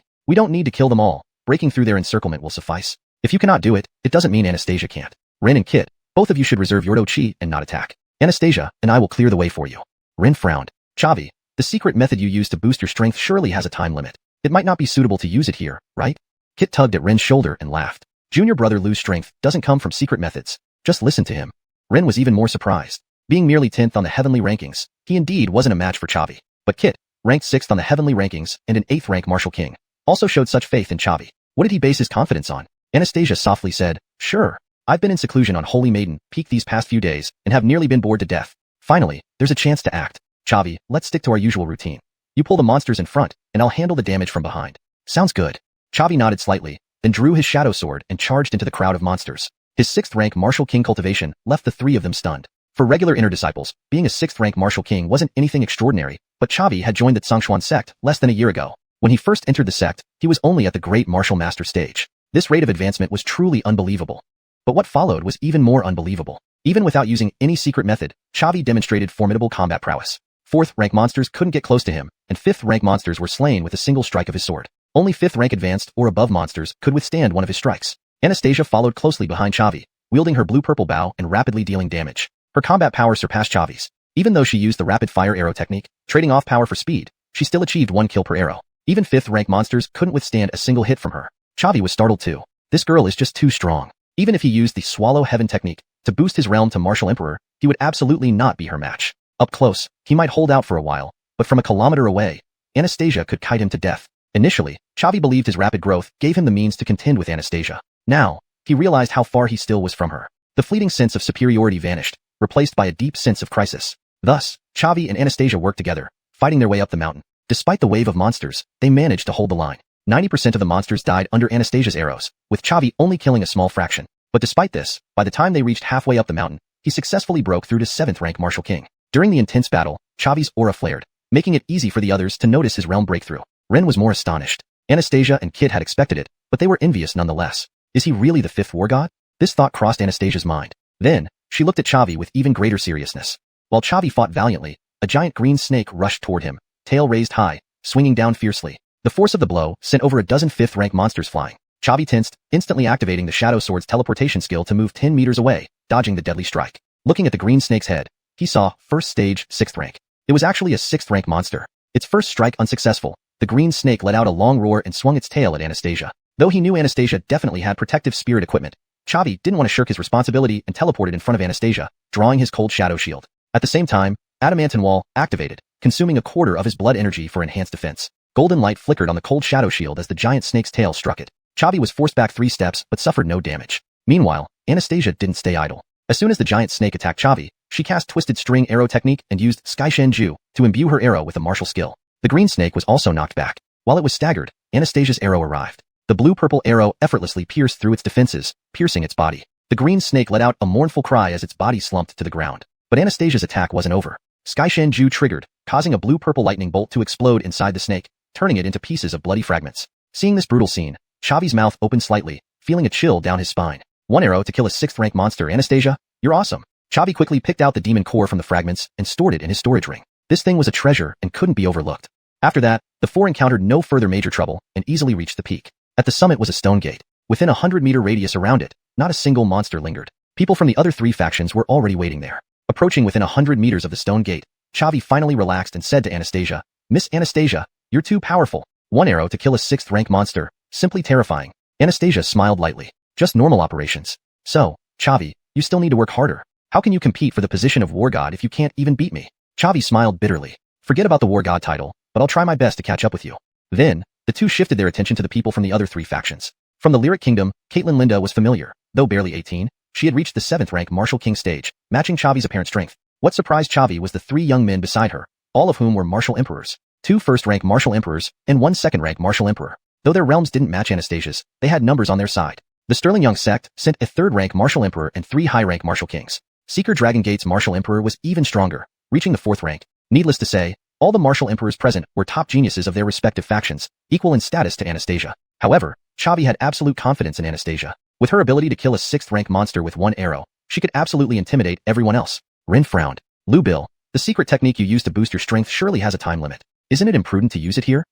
We don't need to kill them all. Breaking through their encirclement will suffice. If you cannot do it, it doesn't mean Anastasia can't. Ren and Kit, both of you should reserve your do chi and not attack. Anastasia and I will clear the way for you. Ren frowned. Chavi, the secret method you use to boost your strength surely has a time limit. It might not be suitable to use it here, right? Kit tugged at Ren's shoulder and laughed. Junior brother Lu's strength doesn't come from secret methods. Just listen to him. Ren was even more surprised. Being merely 10th on the heavenly rankings, he indeed wasn't a match for Chavi. But Kit, ranked 6th on the heavenly rankings and an 8th rank martial king, also showed such faith in Chavi. What did he base his confidence on? Anastasia softly said, "Sure. I've been in seclusion on Holy Maiden Peak these past few days and have nearly been bored to death. Finally, there's a chance to act. Chavi, let's stick to our usual routine. You pull the monsters in front, and I'll handle the damage from behind." "Sounds good." Chavi nodded slightly, then drew his shadow sword and charged into the crowd of monsters. His 6th rank martial king cultivation left the three of them stunned. For regular inner disciples, being a 6th rank martial king wasn't anything extraordinary, but Chavi had joined the xuanhuan sect less than a year ago. When he first entered the sect, he was only at the great martial master stage. This rate of advancement was truly unbelievable. But what followed was even more unbelievable. Even without using any secret method, Chavi demonstrated formidable combat prowess. 4th rank monsters couldn't get close to him, and 5th rank monsters were slain with a single strike of his sword. Only 5th rank advanced or above monsters could withstand one of his strikes. Anastasia followed closely behind Chavi, wielding her blue-purple bow and rapidly dealing damage. Her combat power surpassed Chavi's. Even though she used the rapid-fire arrow technique, trading off power for speed, she still achieved 1 kill per arrow. Even 5th rank monsters couldn't withstand a single hit from her. Chavi was startled too. This girl is just too strong. Even if he used the Swallow Heaven technique to boost his realm to Martial Emperor, he would absolutely not be her match. Up close, he might hold out for a while, but from a kilometer away, Anastasia could kite him to death. Initially, Chavi believed his rapid growth gave him the means to contend with Anastasia. Now, he realized how far he still was from her. The fleeting sense of superiority vanished, replaced by a deep sense of crisis. Thus, Chavi and Anastasia worked together, fighting their way up the mountain. Despite the wave of monsters, they managed to hold the line. 90% of the monsters died under Anastasia's arrows, with Chavi only killing a small fraction. But despite this, by the time they reached halfway up the mountain, he successfully broke through to 7th rank martial king. During the intense battle, Chavi's aura flared, making it easy for the others to notice his realm breakthrough. Ren was more astonished. Anastasia and Kit had expected it, but they were envious nonetheless. Is he really the 5th war god? This thought crossed Anastasia's mind. Then, she looked at Chavi with even greater seriousness. While Chavi fought valiantly, a giant green snake rushed toward him, tail raised high, swinging down fiercely. The force of the blow sent over a dozen 5th rank monsters flying. Chavi tensed, instantly activating the Shadow Sword's teleportation skill to move 10 meters away, dodging the deadly strike. Looking at the green snake's head, he saw 1st stage 6th rank. It was actually a 6th rank monster. Its first strike unsuccessful, the green snake let out a long roar and swung its tail at Anastasia. Though he knew Anastasia definitely had protective spirit equipment, Chavi didn't want to shirk his responsibility and teleported in front of Anastasia, drawing his cold shadow shield. At the same time, Adamantine Wall activated, consuming a quarter of his blood energy for enhanced defense. Golden light flickered on the cold shadow shield as the giant snake's tail struck it. Chavi was forced back 3 steps but suffered no damage. Meanwhile, Anastasia didn't stay idle. As soon as the giant snake attacked Chavi, she cast Twisted String Arrow technique and used xuanhuan to imbue her arrow with a martial skill. The green snake was also knocked back. While it was staggered, Anastasia's arrow arrived. The blue-purple arrow effortlessly pierced through its defenses, piercing its body. The green snake let out a mournful cry as its body slumped to the ground. But Anastasia's attack wasn't over. Xuanhuan triggered, causing a blue-purple lightning bolt to explode inside the snake, turning it into pieces of bloody fragments. Seeing this brutal scene, Chavi's mouth opened slightly, feeling a chill down his spine. 1 arrow to kill a 6th rank monster. Anastasia, you're awesome. Chavi quickly picked out the demon core from the fragments and stored it in his storage ring. This thing was a treasure and couldn't be overlooked. After that, the four encountered no further major trouble and easily reached the peak. At the summit was a stone gate. Within a 100-meter radius around it, not a single monster lingered. People from the other 3 factions were already waiting there. Approaching within 100 meters of the stone gate, Chavi finally relaxed and said to Anastasia, "Miss Anastasia, you're too powerful. 1 arrow to kill a 6th rank monster. Simply terrifying." Anastasia smiled lightly. Just normal operations. So, Chavi, you still need to work harder. How can you compete for the position of war god if you can't even beat me? Chavi smiled bitterly. Forget about the war god title, but I'll try my best to catch up with you. Then, the two shifted their attention to the people from the other 3 factions. From the Lyric Kingdom, Caitlin Linda was familiar. Though barely 18, she had reached the 7th rank Martial King stage, matching Chavi's apparent strength. What surprised Chavi was the 3 young men beside her, all of whom were Martial Emperors. 2 first-rank Martial Emperors, and 1 second-rank Martial Emperor. Though their realms didn't match Anastasia's, they had numbers on their side. The Sterling Young sect sent a 3rd-rank Martial Emperor and 3 high-rank Martial Kings. Seeker Dragon Gate's Martial Emperor was even stronger, reaching the 4th rank. Needless to say, all the Martial Emperors present were top geniuses of their respective factions, equal in status to Anastasia. However, Chavi had absolute confidence in Anastasia. With her ability to kill a 6th-rank monster with 1 arrow, she could absolutely intimidate everyone else. Rin frowned. Lu Bill, the secret technique you use to boost your strength surely has a time limit. Isn't it imprudent to use it here?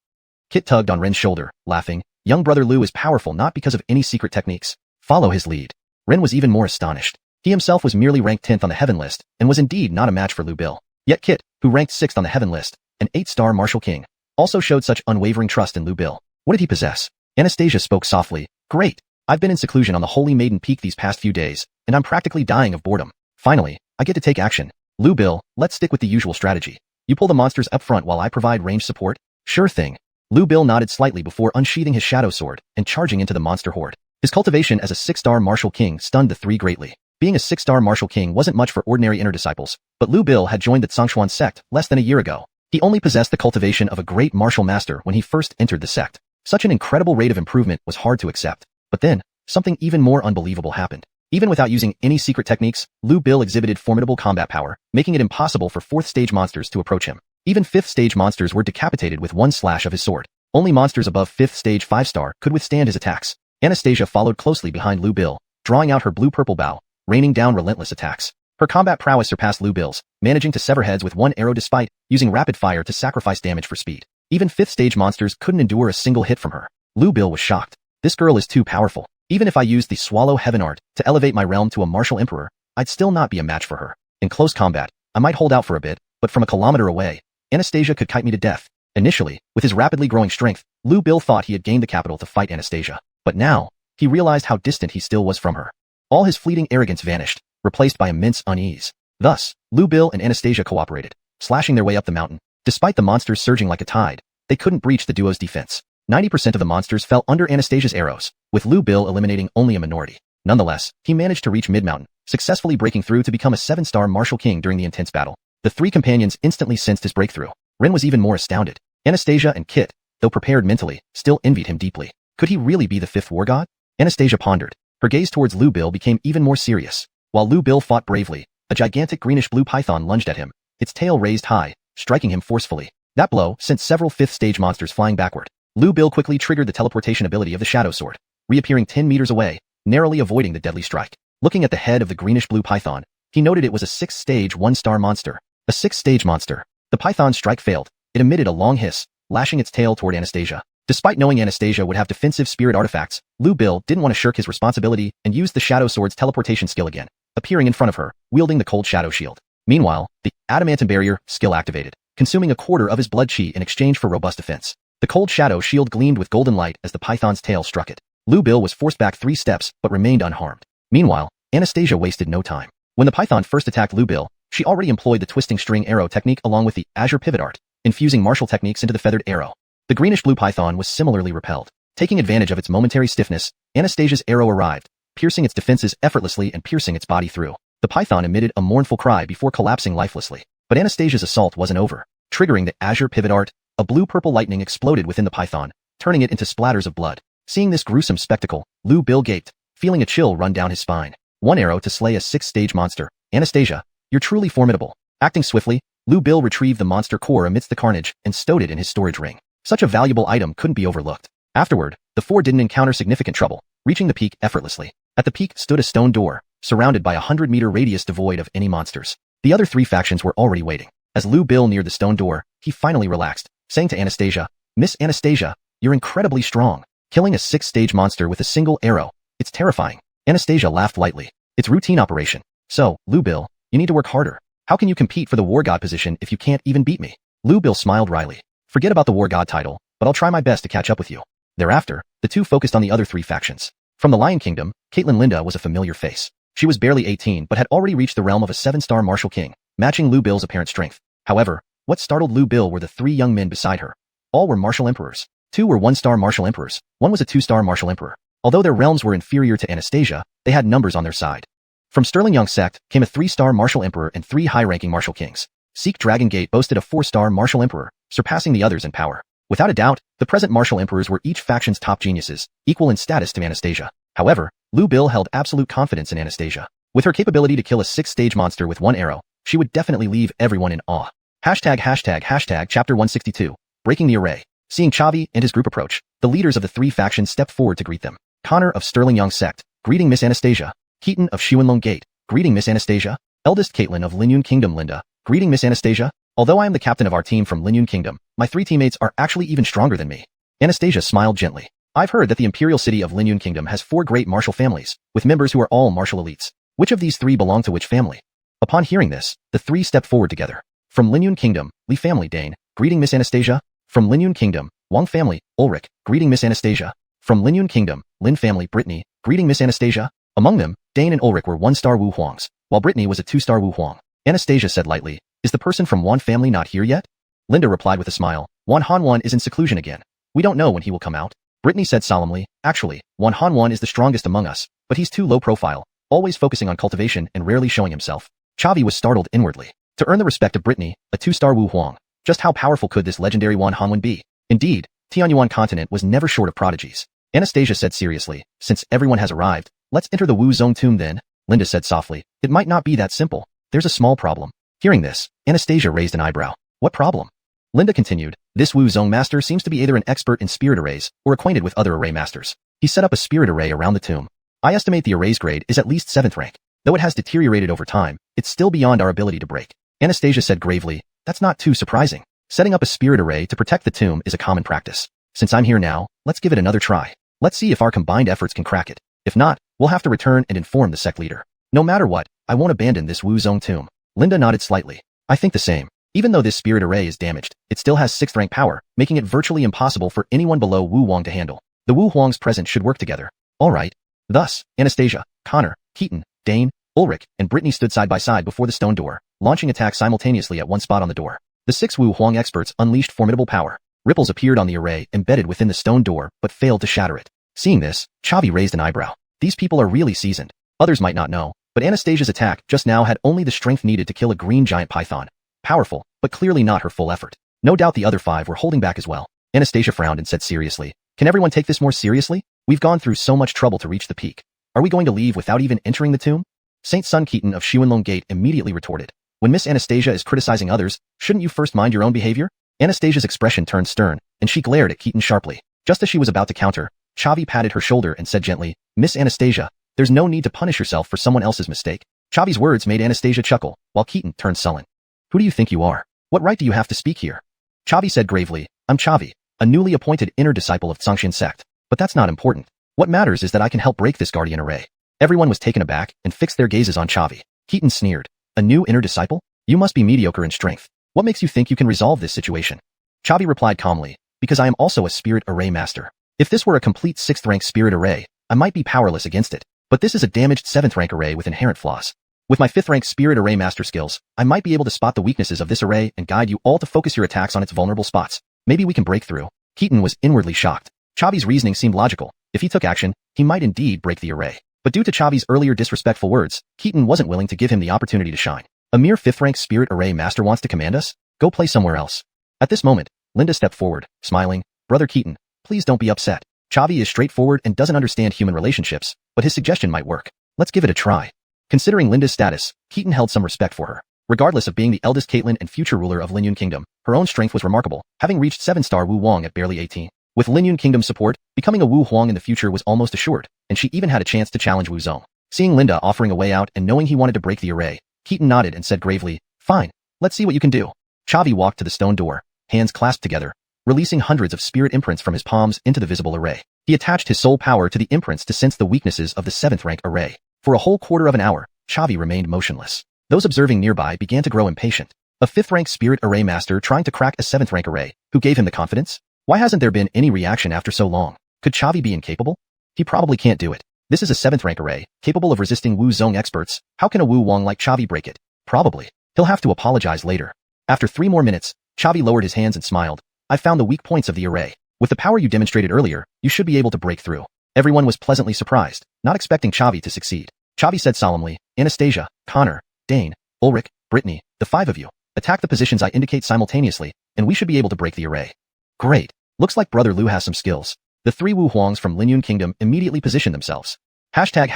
Kit tugged on Rin's shoulder, laughing. Young brother Lu is powerful not because of any secret techniques. Follow his lead. Rin was even more astonished. He himself was merely ranked 10th on the heaven list, and was indeed not a match for Lu Bill. Yet Kit, who ranked 6th on the heaven list, an 8-star Martial King, also showed such unwavering trust in Lu Bill. What did he possess? Anastasia spoke softly. Great. I've been in seclusion on the Holy Maiden Peak these past few days, and I'm practically dying of boredom. Finally, I get to take action. Lu Bill, let's stick with the usual strategy. You pull the monsters up front while I provide range support? Sure thing. Lu Bill nodded slightly before unsheathing his shadow sword and charging into the monster horde. His cultivation as a 6-star Martial King stunned the 3 greatly. Being a 6-star Martial King wasn't much for ordinary inner disciples, but Lu Bill had joined the Xuanhuan sect less than a year ago. He only possessed the cultivation of a great martial master when he first entered the sect. Such an incredible rate of improvement was hard to accept. But then, something even more unbelievable happened. Even without using any secret techniques, Lu Bill exhibited formidable combat power, making it impossible for 4th-stage monsters to approach him. Even 5th-stage monsters were decapitated with 1 slash of his sword. Only monsters above 5th-stage 5-star could withstand his attacks. Anastasia followed closely behind Lu Bill, drawing out her blue-purple bow, raining down relentless attacks. Her combat prowess surpassed Lu Bill's, managing to sever heads with 1 arrow despite using rapid fire to sacrifice damage for speed. Even 5th-stage monsters couldn't endure a single hit from her. Lu Bill was shocked. This girl is too powerful. Even if I used the Swallow Heaven art to elevate my realm to a Martial Emperor, I'd still not be a match for her. In close combat, I might hold out for a bit, but from a kilometer away, Anastasia could kite me to death. Initially, with his rapidly growing strength, Lu Bill thought he had gained the capital to fight Anastasia. But now, he realized how distant he still was from her. All his fleeting arrogance vanished, replaced by immense unease. Thus, Lu Bill and Anastasia cooperated, slashing their way up the mountain. Despite the monsters surging like a tide, they couldn't breach the duo's defense. 90% of the monsters fell under Anastasia's arrows, with Lu Bill eliminating only a minority. Nonetheless, he managed to reach mid-mountain, successfully breaking through to become a 7-star Martial King during the intense battle. The 3 companions instantly sensed his breakthrough. Rin was even more astounded. Anastasia and Kit, though prepared mentally, still envied him deeply. Could he really be the 5th war god? Anastasia pondered. Her gaze towards Lu Bill became even more serious. While Lu Bill fought bravely, a gigantic greenish-blue python lunged at him, its tail raised high, striking him forcefully. That blow sent several 5th-stage monsters flying backward. Lu Bill quickly triggered the teleportation ability of the Shadow Sword, reappearing 10 meters away, narrowly avoiding the deadly strike. Looking at the head of the greenish-blue python, he noted it was a 6th-stage 1-star monster. A 6th-stage monster. The python's strike failed. It emitted a long hiss, lashing its tail toward Anastasia. Despite knowing Anastasia would have defensive spirit artifacts, Lu Bill didn't want to shirk his responsibility and used the Shadow Sword's teleportation skill again, appearing in front of her, wielding the Cold Shadow Shield. Meanwhile, the Adamantine Barrier skill activated, consuming a quarter of his blood chi in exchange for robust defense. The Cold Shadow Shield gleamed with golden light as the python's tail struck it. Lu Bill was forced back 3 steps but remained unharmed. Meanwhile, Anastasia wasted no time. When the python first attacked Lu Bill, she already employed the twisting string arrow technique along with the Azure Pivot art, infusing martial techniques into the feathered arrow. The greenish-blue python was similarly repelled. Taking advantage of its momentary stiffness, Anastasia's arrow arrived, piercing its defenses effortlessly and piercing its body through. The python emitted a mournful cry before collapsing lifelessly. But Anastasia's assault wasn't over. Triggering the Azure Pivot art, a blue-purple lightning exploded within the python, turning it into splatters of blood. Seeing this gruesome spectacle, Lu Bill gaped, feeling a chill run down his spine. 1 arrow to slay a 6th-stage monster. Anastasia, you're truly formidable. Acting swiftly, Lu Bill retrieved the monster core amidst the carnage and stowed it in his storage ring. Such a valuable item couldn't be overlooked. Afterward, the 4 didn't encounter significant trouble, reaching the peak effortlessly. At the peak stood a stone door, surrounded by a 100-meter radius devoid of any monsters. The other 3 factions were already waiting. As Lu Bill neared the stone door, he finally relaxed, saying to Anastasia, Miss Anastasia, you're incredibly strong. Killing a 6th-stage monster with a single arrow, it's terrifying. Anastasia laughed lightly. It's routine operation. So, Lu Bill, you need to work harder. How can you compete for the war god position if you can't even beat me? Lu Bill smiled wryly. Forget about the war god title, but I'll try my best to catch up with you. Thereafter, the 2 focused on the other 3 factions. From the Lion Kingdom, Caitlin Linda was a familiar face. She was barely 18 but had already reached the realm of a 7-star martial king, matching Lu Bill's apparent strength. However, what startled Lu Bill were the 3 young men beside her. All were martial emperors. 2 were 1-star martial emperors, 1 was a 2-star martial emperor. Although their realms were inferior to Anastasia, they had numbers on their side. From Sterling Young sect came a 3-star martial emperor and 3 high-ranking martial kings. Seek Dragon Gate boasted a 4-star martial emperor, surpassing the others in power. Without a doubt, the present martial emperors were each faction's top geniuses, equal in status to Anastasia. However, Lu Bill held absolute confidence in Anastasia. With her capability to kill a 6-stage monster with 1 arrow, she would definitely leave everyone in awe. Chapter 162. Breaking the array. Seeing Chavi and his group approach, the leaders of the 3 factions stepped forward to greet them. Connor of Sterling Young sect, greeting Miss Anastasia. Keaton of xuanhuan Gate, greeting Miss Anastasia. Eldest Caitlin of Linyun Kingdom Linda, greeting Miss Anastasia. Although I am the captain of our team from Linyun Kingdom, my 3 teammates are actually even stronger than me. Anastasia smiled gently. I've heard that the imperial city of Linyun Kingdom has 4 great martial families, with members who are all martial elites. Which of these 3 belong to which family? Upon hearing this, the 3 stepped forward together. From Linyun Kingdom, Li family Dane, greeting Miss Anastasia. From Linyun Kingdom, Wang family, Ulrich, greeting Miss Anastasia. From Linyun Kingdom, Lin family Brittany, greeting Miss Anastasia. Among them, Dane and Ulrich were 1-star Wu Huangs, while Brittany was a 2-star Wu Huang. Anastasia said lightly, is the person from Wan family not here yet? Linda replied with a smile, xuanhuan is in seclusion again. We don't know when he will come out. Brittany said solemnly, actually, xuanhuan is the strongest among us, but he's too low profile, always focusing on cultivation and rarely showing himself. Chavi was startled inwardly. To earn the respect of Brittany, a 2-star Wu Huang, just how powerful could this legendary xuanhuan be? Indeed, Tianyuan continent was never short of prodigies. Anastasia said seriously, since everyone has arrived, let's enter the Wu Zone tomb then. Linda said softly, it might not be that simple. There's a small problem. Hearing this, Anastasia raised an eyebrow. What problem? Linda continued, this Wu Zone master seems to be either an expert in spirit arrays or acquainted with other array masters. He set up a spirit array around the tomb. I estimate the array's grade is at least 7th rank. Though it has deteriorated over time, it's still beyond our ability to break. Anastasia said gravely, that's not too surprising. Setting up a spirit array to protect the tomb is a common practice. Since I'm here now, let's give it another try. Let's see if our combined efforts can crack it. If not, we'll have to return and inform the sect leader. No matter what, I won't abandon this Wu Zone tomb. Linda nodded slightly. I think the same. Even though this spirit array is damaged, it still has 6th rank power, making it virtually impossible for anyone below Wu Huang to handle. The Wu Huangs present should work together. Alright. Thus, Anastasia, Connor, Keaton, Dane, Ulrich, and Brittany stood side by side before the stone door, launching attacks simultaneously at one spot on the door. The 6 Wu Huang experts unleashed formidable power. Ripples appeared on the array embedded within the stone door, but failed to shatter it. Seeing this, Chavi raised an eyebrow. These people are really seasoned. Others might not know, but Anastasia's attack just now had only the strength needed to kill a green giant python. Powerful, but clearly not her full effort. No doubt the other 5 were holding back as well. Anastasia frowned and said seriously, can everyone take this more seriously? We've gone through so much trouble to reach the peak. Are we going to leave without even entering the tomb? Saint Sun Keaton of xuanhuan Gate immediately retorted. When Miss Anastasia is criticizing others, shouldn't you first mind your own behavior? Anastasia's expression turned stern, and she glared at Keaton sharply. Just as she was about to counter, Chavi patted her shoulder and said gently, Miss Anastasia, there's no need to punish yourself for someone else's mistake. Chavi's words made Anastasia chuckle, while Keaton turned sullen. Who do you think you are? What right do you have to speak here? Chavi said gravely, I'm Chavi, a newly appointed inner disciple of Xianxia sect. But that's not important. What matters is that I can help break this guardian array. Everyone was taken aback and fixed their gazes on Chavi. Keaton sneered. A new inner disciple? You must be mediocre in strength. What makes you think you can resolve this situation? Chavi replied calmly, because I am also a spirit array master. If this were a complete 6th rank spirit array, I might be powerless against it. But this is a damaged 7th rank array with inherent flaws. With my 5th rank spirit array master skills, I might be able to spot the weaknesses of this array and guide you all to focus your attacks on its vulnerable spots. Maybe we can break through. Keaton was inwardly shocked. Chavi's reasoning seemed logical. If he took action, he might indeed break the array. But due to Chavi's earlier disrespectful words, Keaton wasn't willing to give him the opportunity to shine. A mere 5th rank spirit array master wants to command us? Go play somewhere else. At this moment, Linda stepped forward, smiling. Brother Keaton, please don't be upset. Chavi is straightforward and doesn't understand human relationships, but his suggestion might work. Let's give it a try. Considering Linda's status, Keaton held some respect for her. Regardless of being the eldest Caitlin and future ruler of Linyun Kingdom, her own strength was remarkable, having reached 7-star Wu Huang at barely 18. With Linyun Kingdom's support, becoming a Wu Huang in the future was almost assured, and she even had a chance to challenge Wu Zong. Seeing Linda offering a way out and knowing he wanted to break the array, Keaton nodded and said gravely, fine, let's see what you can do. Chavi walked to the stone door, hands clasped together, releasing hundreds of spirit imprints from his palms into the visible array. He attached his soul power to the imprints to sense the weaknesses of the 7th rank array. For a whole quarter of an hour, Chavi remained motionless. Those observing nearby began to grow impatient. A 5th rank spirit array master trying to crack a 7th rank array, who gave him the confidence? Why hasn't there been any reaction after so long? Could Chavi be incapable? He probably can't do it. This is a 7th rank array, capable of resisting Wu Zong experts. How can a Wu Wong like Chavi break it? Probably. He'll have to apologize later. After 3 more minutes, Chavi lowered his hands and smiled. I found the weak points of the array. With the power you demonstrated earlier, you should be able to break through. Everyone was pleasantly surprised, not expecting Chavi to succeed. Chavi said solemnly, Anastasia, Connor, Dane, Ulrich, Brittany, the 5 of you, attack the positions I indicate simultaneously, and we should be able to break the array. Great. Looks like Brother Lu has some skills. The 3 Wu Huangs from Linyun Kingdom immediately positioned themselves. Chapter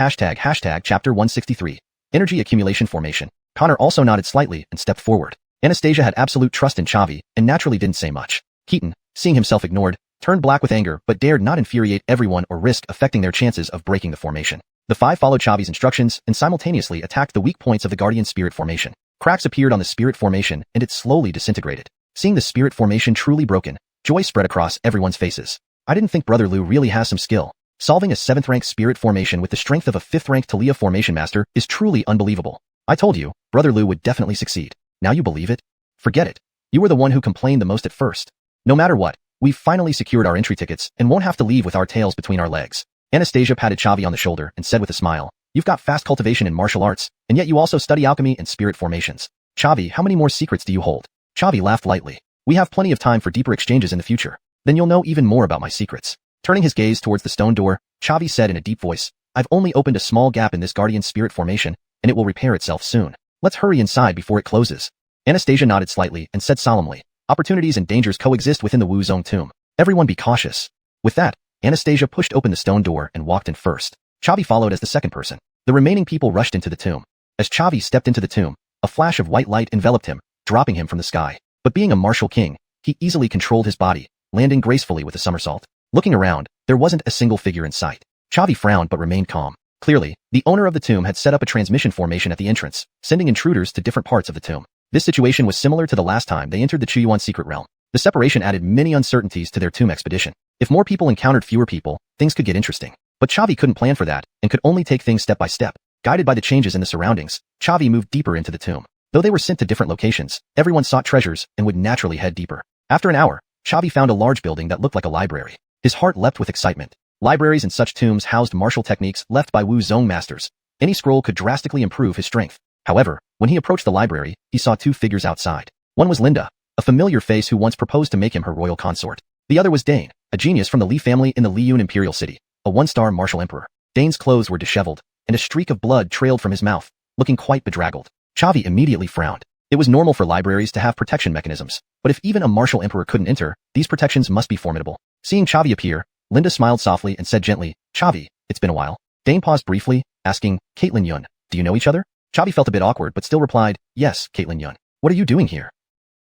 163. Energy Accumulation Formation. Connor also nodded slightly and stepped forward. Anastasia had absolute trust in Chavi and naturally didn't say much. Keaton, seeing himself ignored, turned black with anger but dared not infuriate everyone or risk affecting their chances of breaking the formation. The 5 followed Chavi's instructions and simultaneously attacked the weak points of the Guardian Spirit Formation. Cracks appeared on the Spirit Formation and it slowly disintegrated. Seeing the Spirit Formation truly broken, joy spread across everyone's faces. I didn't think Brother Lu really has some skill. Solving a 7th rank Spirit Formation with the strength of a 5th rank Talia Formation Master is truly unbelievable. I told you, Brother Lu would definitely succeed. Now you believe it? Forget it. You were the one who complained the most at first. No matter what, we've finally secured our entry tickets and won't have to leave with our tails between our legs. Anastasia patted Chavi on the shoulder and said with a smile, you've got fast cultivation in martial arts, and yet you also study alchemy and spirit formations. Chavi, how many more secrets do you hold? Chavi laughed lightly. We have plenty of time for deeper exchanges in the future. Then you'll know even more about my secrets. Turning his gaze towards the stone door, Chavi said in a deep voice, I've only opened a small gap in this Guardian Spirit Formation, and it will repair itself soon. Let's hurry inside before it closes. Anastasia nodded slightly and said solemnly, opportunities and dangers coexist within the Wu Zong tomb. Everyone be cautious. With that, Anastasia pushed open the stone door and walked in first. Chavi followed as the second person. The remaining people rushed into the tomb. As Chavi stepped into the tomb, a flash of white light enveloped him, dropping him from the sky. But being a martial king, he easily controlled his body, landing gracefully with a somersault. Looking around, there wasn't a single figure in sight. Chavi frowned but remained calm. Clearly, the owner of the tomb had set up a transmission formation at the entrance, sending intruders to different parts of the tomb. This situation was similar to the last time they entered the Xuanhuan secret realm. The separation added many uncertainties to their tomb expedition. If more people encountered fewer people, things could get interesting. But Chavi couldn't plan for that, and could only take things step by step. Guided by the changes in the surroundings, Chavi moved deeper into the tomb. Though they were sent to different locations, everyone sought treasures and would naturally head deeper. After an hour, Chavi found a large building that looked like a library. His heart leapt with excitement. Libraries and such tombs housed martial techniques left by Wu Zong masters. Any scroll could drastically improve his strength. However, when he approached the library, he saw 2 figures outside. One was Linda, a familiar face who once proposed to make him her royal consort. The other was Dane, a genius from the Li family in the Liyun Imperial City, a 1-star martial emperor. Dane's clothes were disheveled, and a streak of blood trailed from his mouth, looking quite bedraggled. Chavi immediately frowned. It was normal for libraries to have protection mechanisms, but if even a martial emperor couldn't enter, these protections must be formidable. Seeing Chavi appear, Linda smiled softly and said gently, Chavi, it's been a while. Dane paused briefly, asking, Caitlin Yun, do you know each other? Chavi felt a bit awkward but still replied, yes, Caitlin Yun. What are you doing here?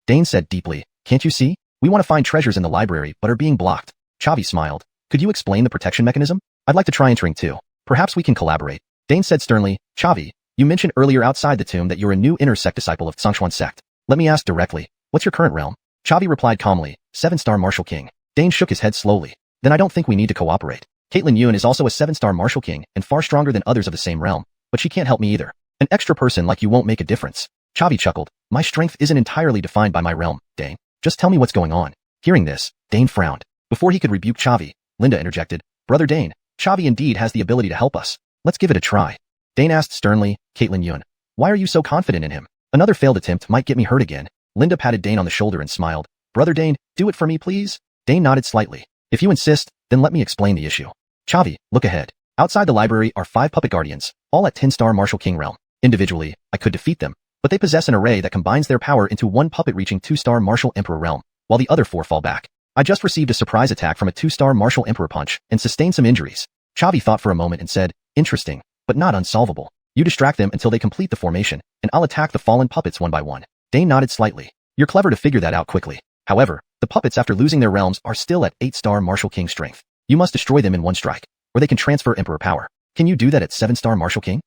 Dane said deeply, can't you see? We want to find treasures in the library but are being blocked. Chavi smiled. Could you explain the protection mechanism? I'd like to try entering too. Perhaps we can collaborate. Dane said sternly, Chavi, you mentioned earlier outside the tomb that you're a new inner sect disciple of Xuanhuan sect. Let me ask directly, what's your current realm? Chavi replied calmly, 7-star martial king. Dane shook his head slowly. Then I don't think we need to cooperate. Caitlin Yun is also a 7-star martial king and far stronger than others of the same realm, but she can't help me either. An extra person like you won't make a difference. Chavi chuckled. My strength isn't entirely defined by my realm, Dane. Just tell me what's going on. Hearing this, Dane frowned. Before he could rebuke Chavi, Linda interjected, Brother Dane, Chavi indeed has the ability to help us. Let's give it a try. Dane asked sternly, Caitlin Yun, why are you so confident in him? Another failed attempt might get me hurt again. Linda patted Dane on the shoulder and smiled. Brother Dane, do it for me please? Dane nodded slightly. If you insist, then let me explain the issue. Chavi, look ahead. Outside the library are 5 puppet guardians, all at 10-star martial king realm. Individually, I could defeat them, but they possess an array that combines their power into one puppet reaching 2-star martial emperor realm, while the other 4 fall back. I just received a surprise attack from a 2-star martial emperor punch and sustained some injuries. Chavi thought for a moment and said, interesting, but not unsolvable. You distract them until they complete the formation, and I'll attack the fallen puppets one by one. Dane nodded slightly. You're clever to figure that out quickly. However, the puppets after losing their realms are still at 8-star martial king strength. You must destroy them in one strike, or they can transfer emperor power. Can you do that at 7-star martial king?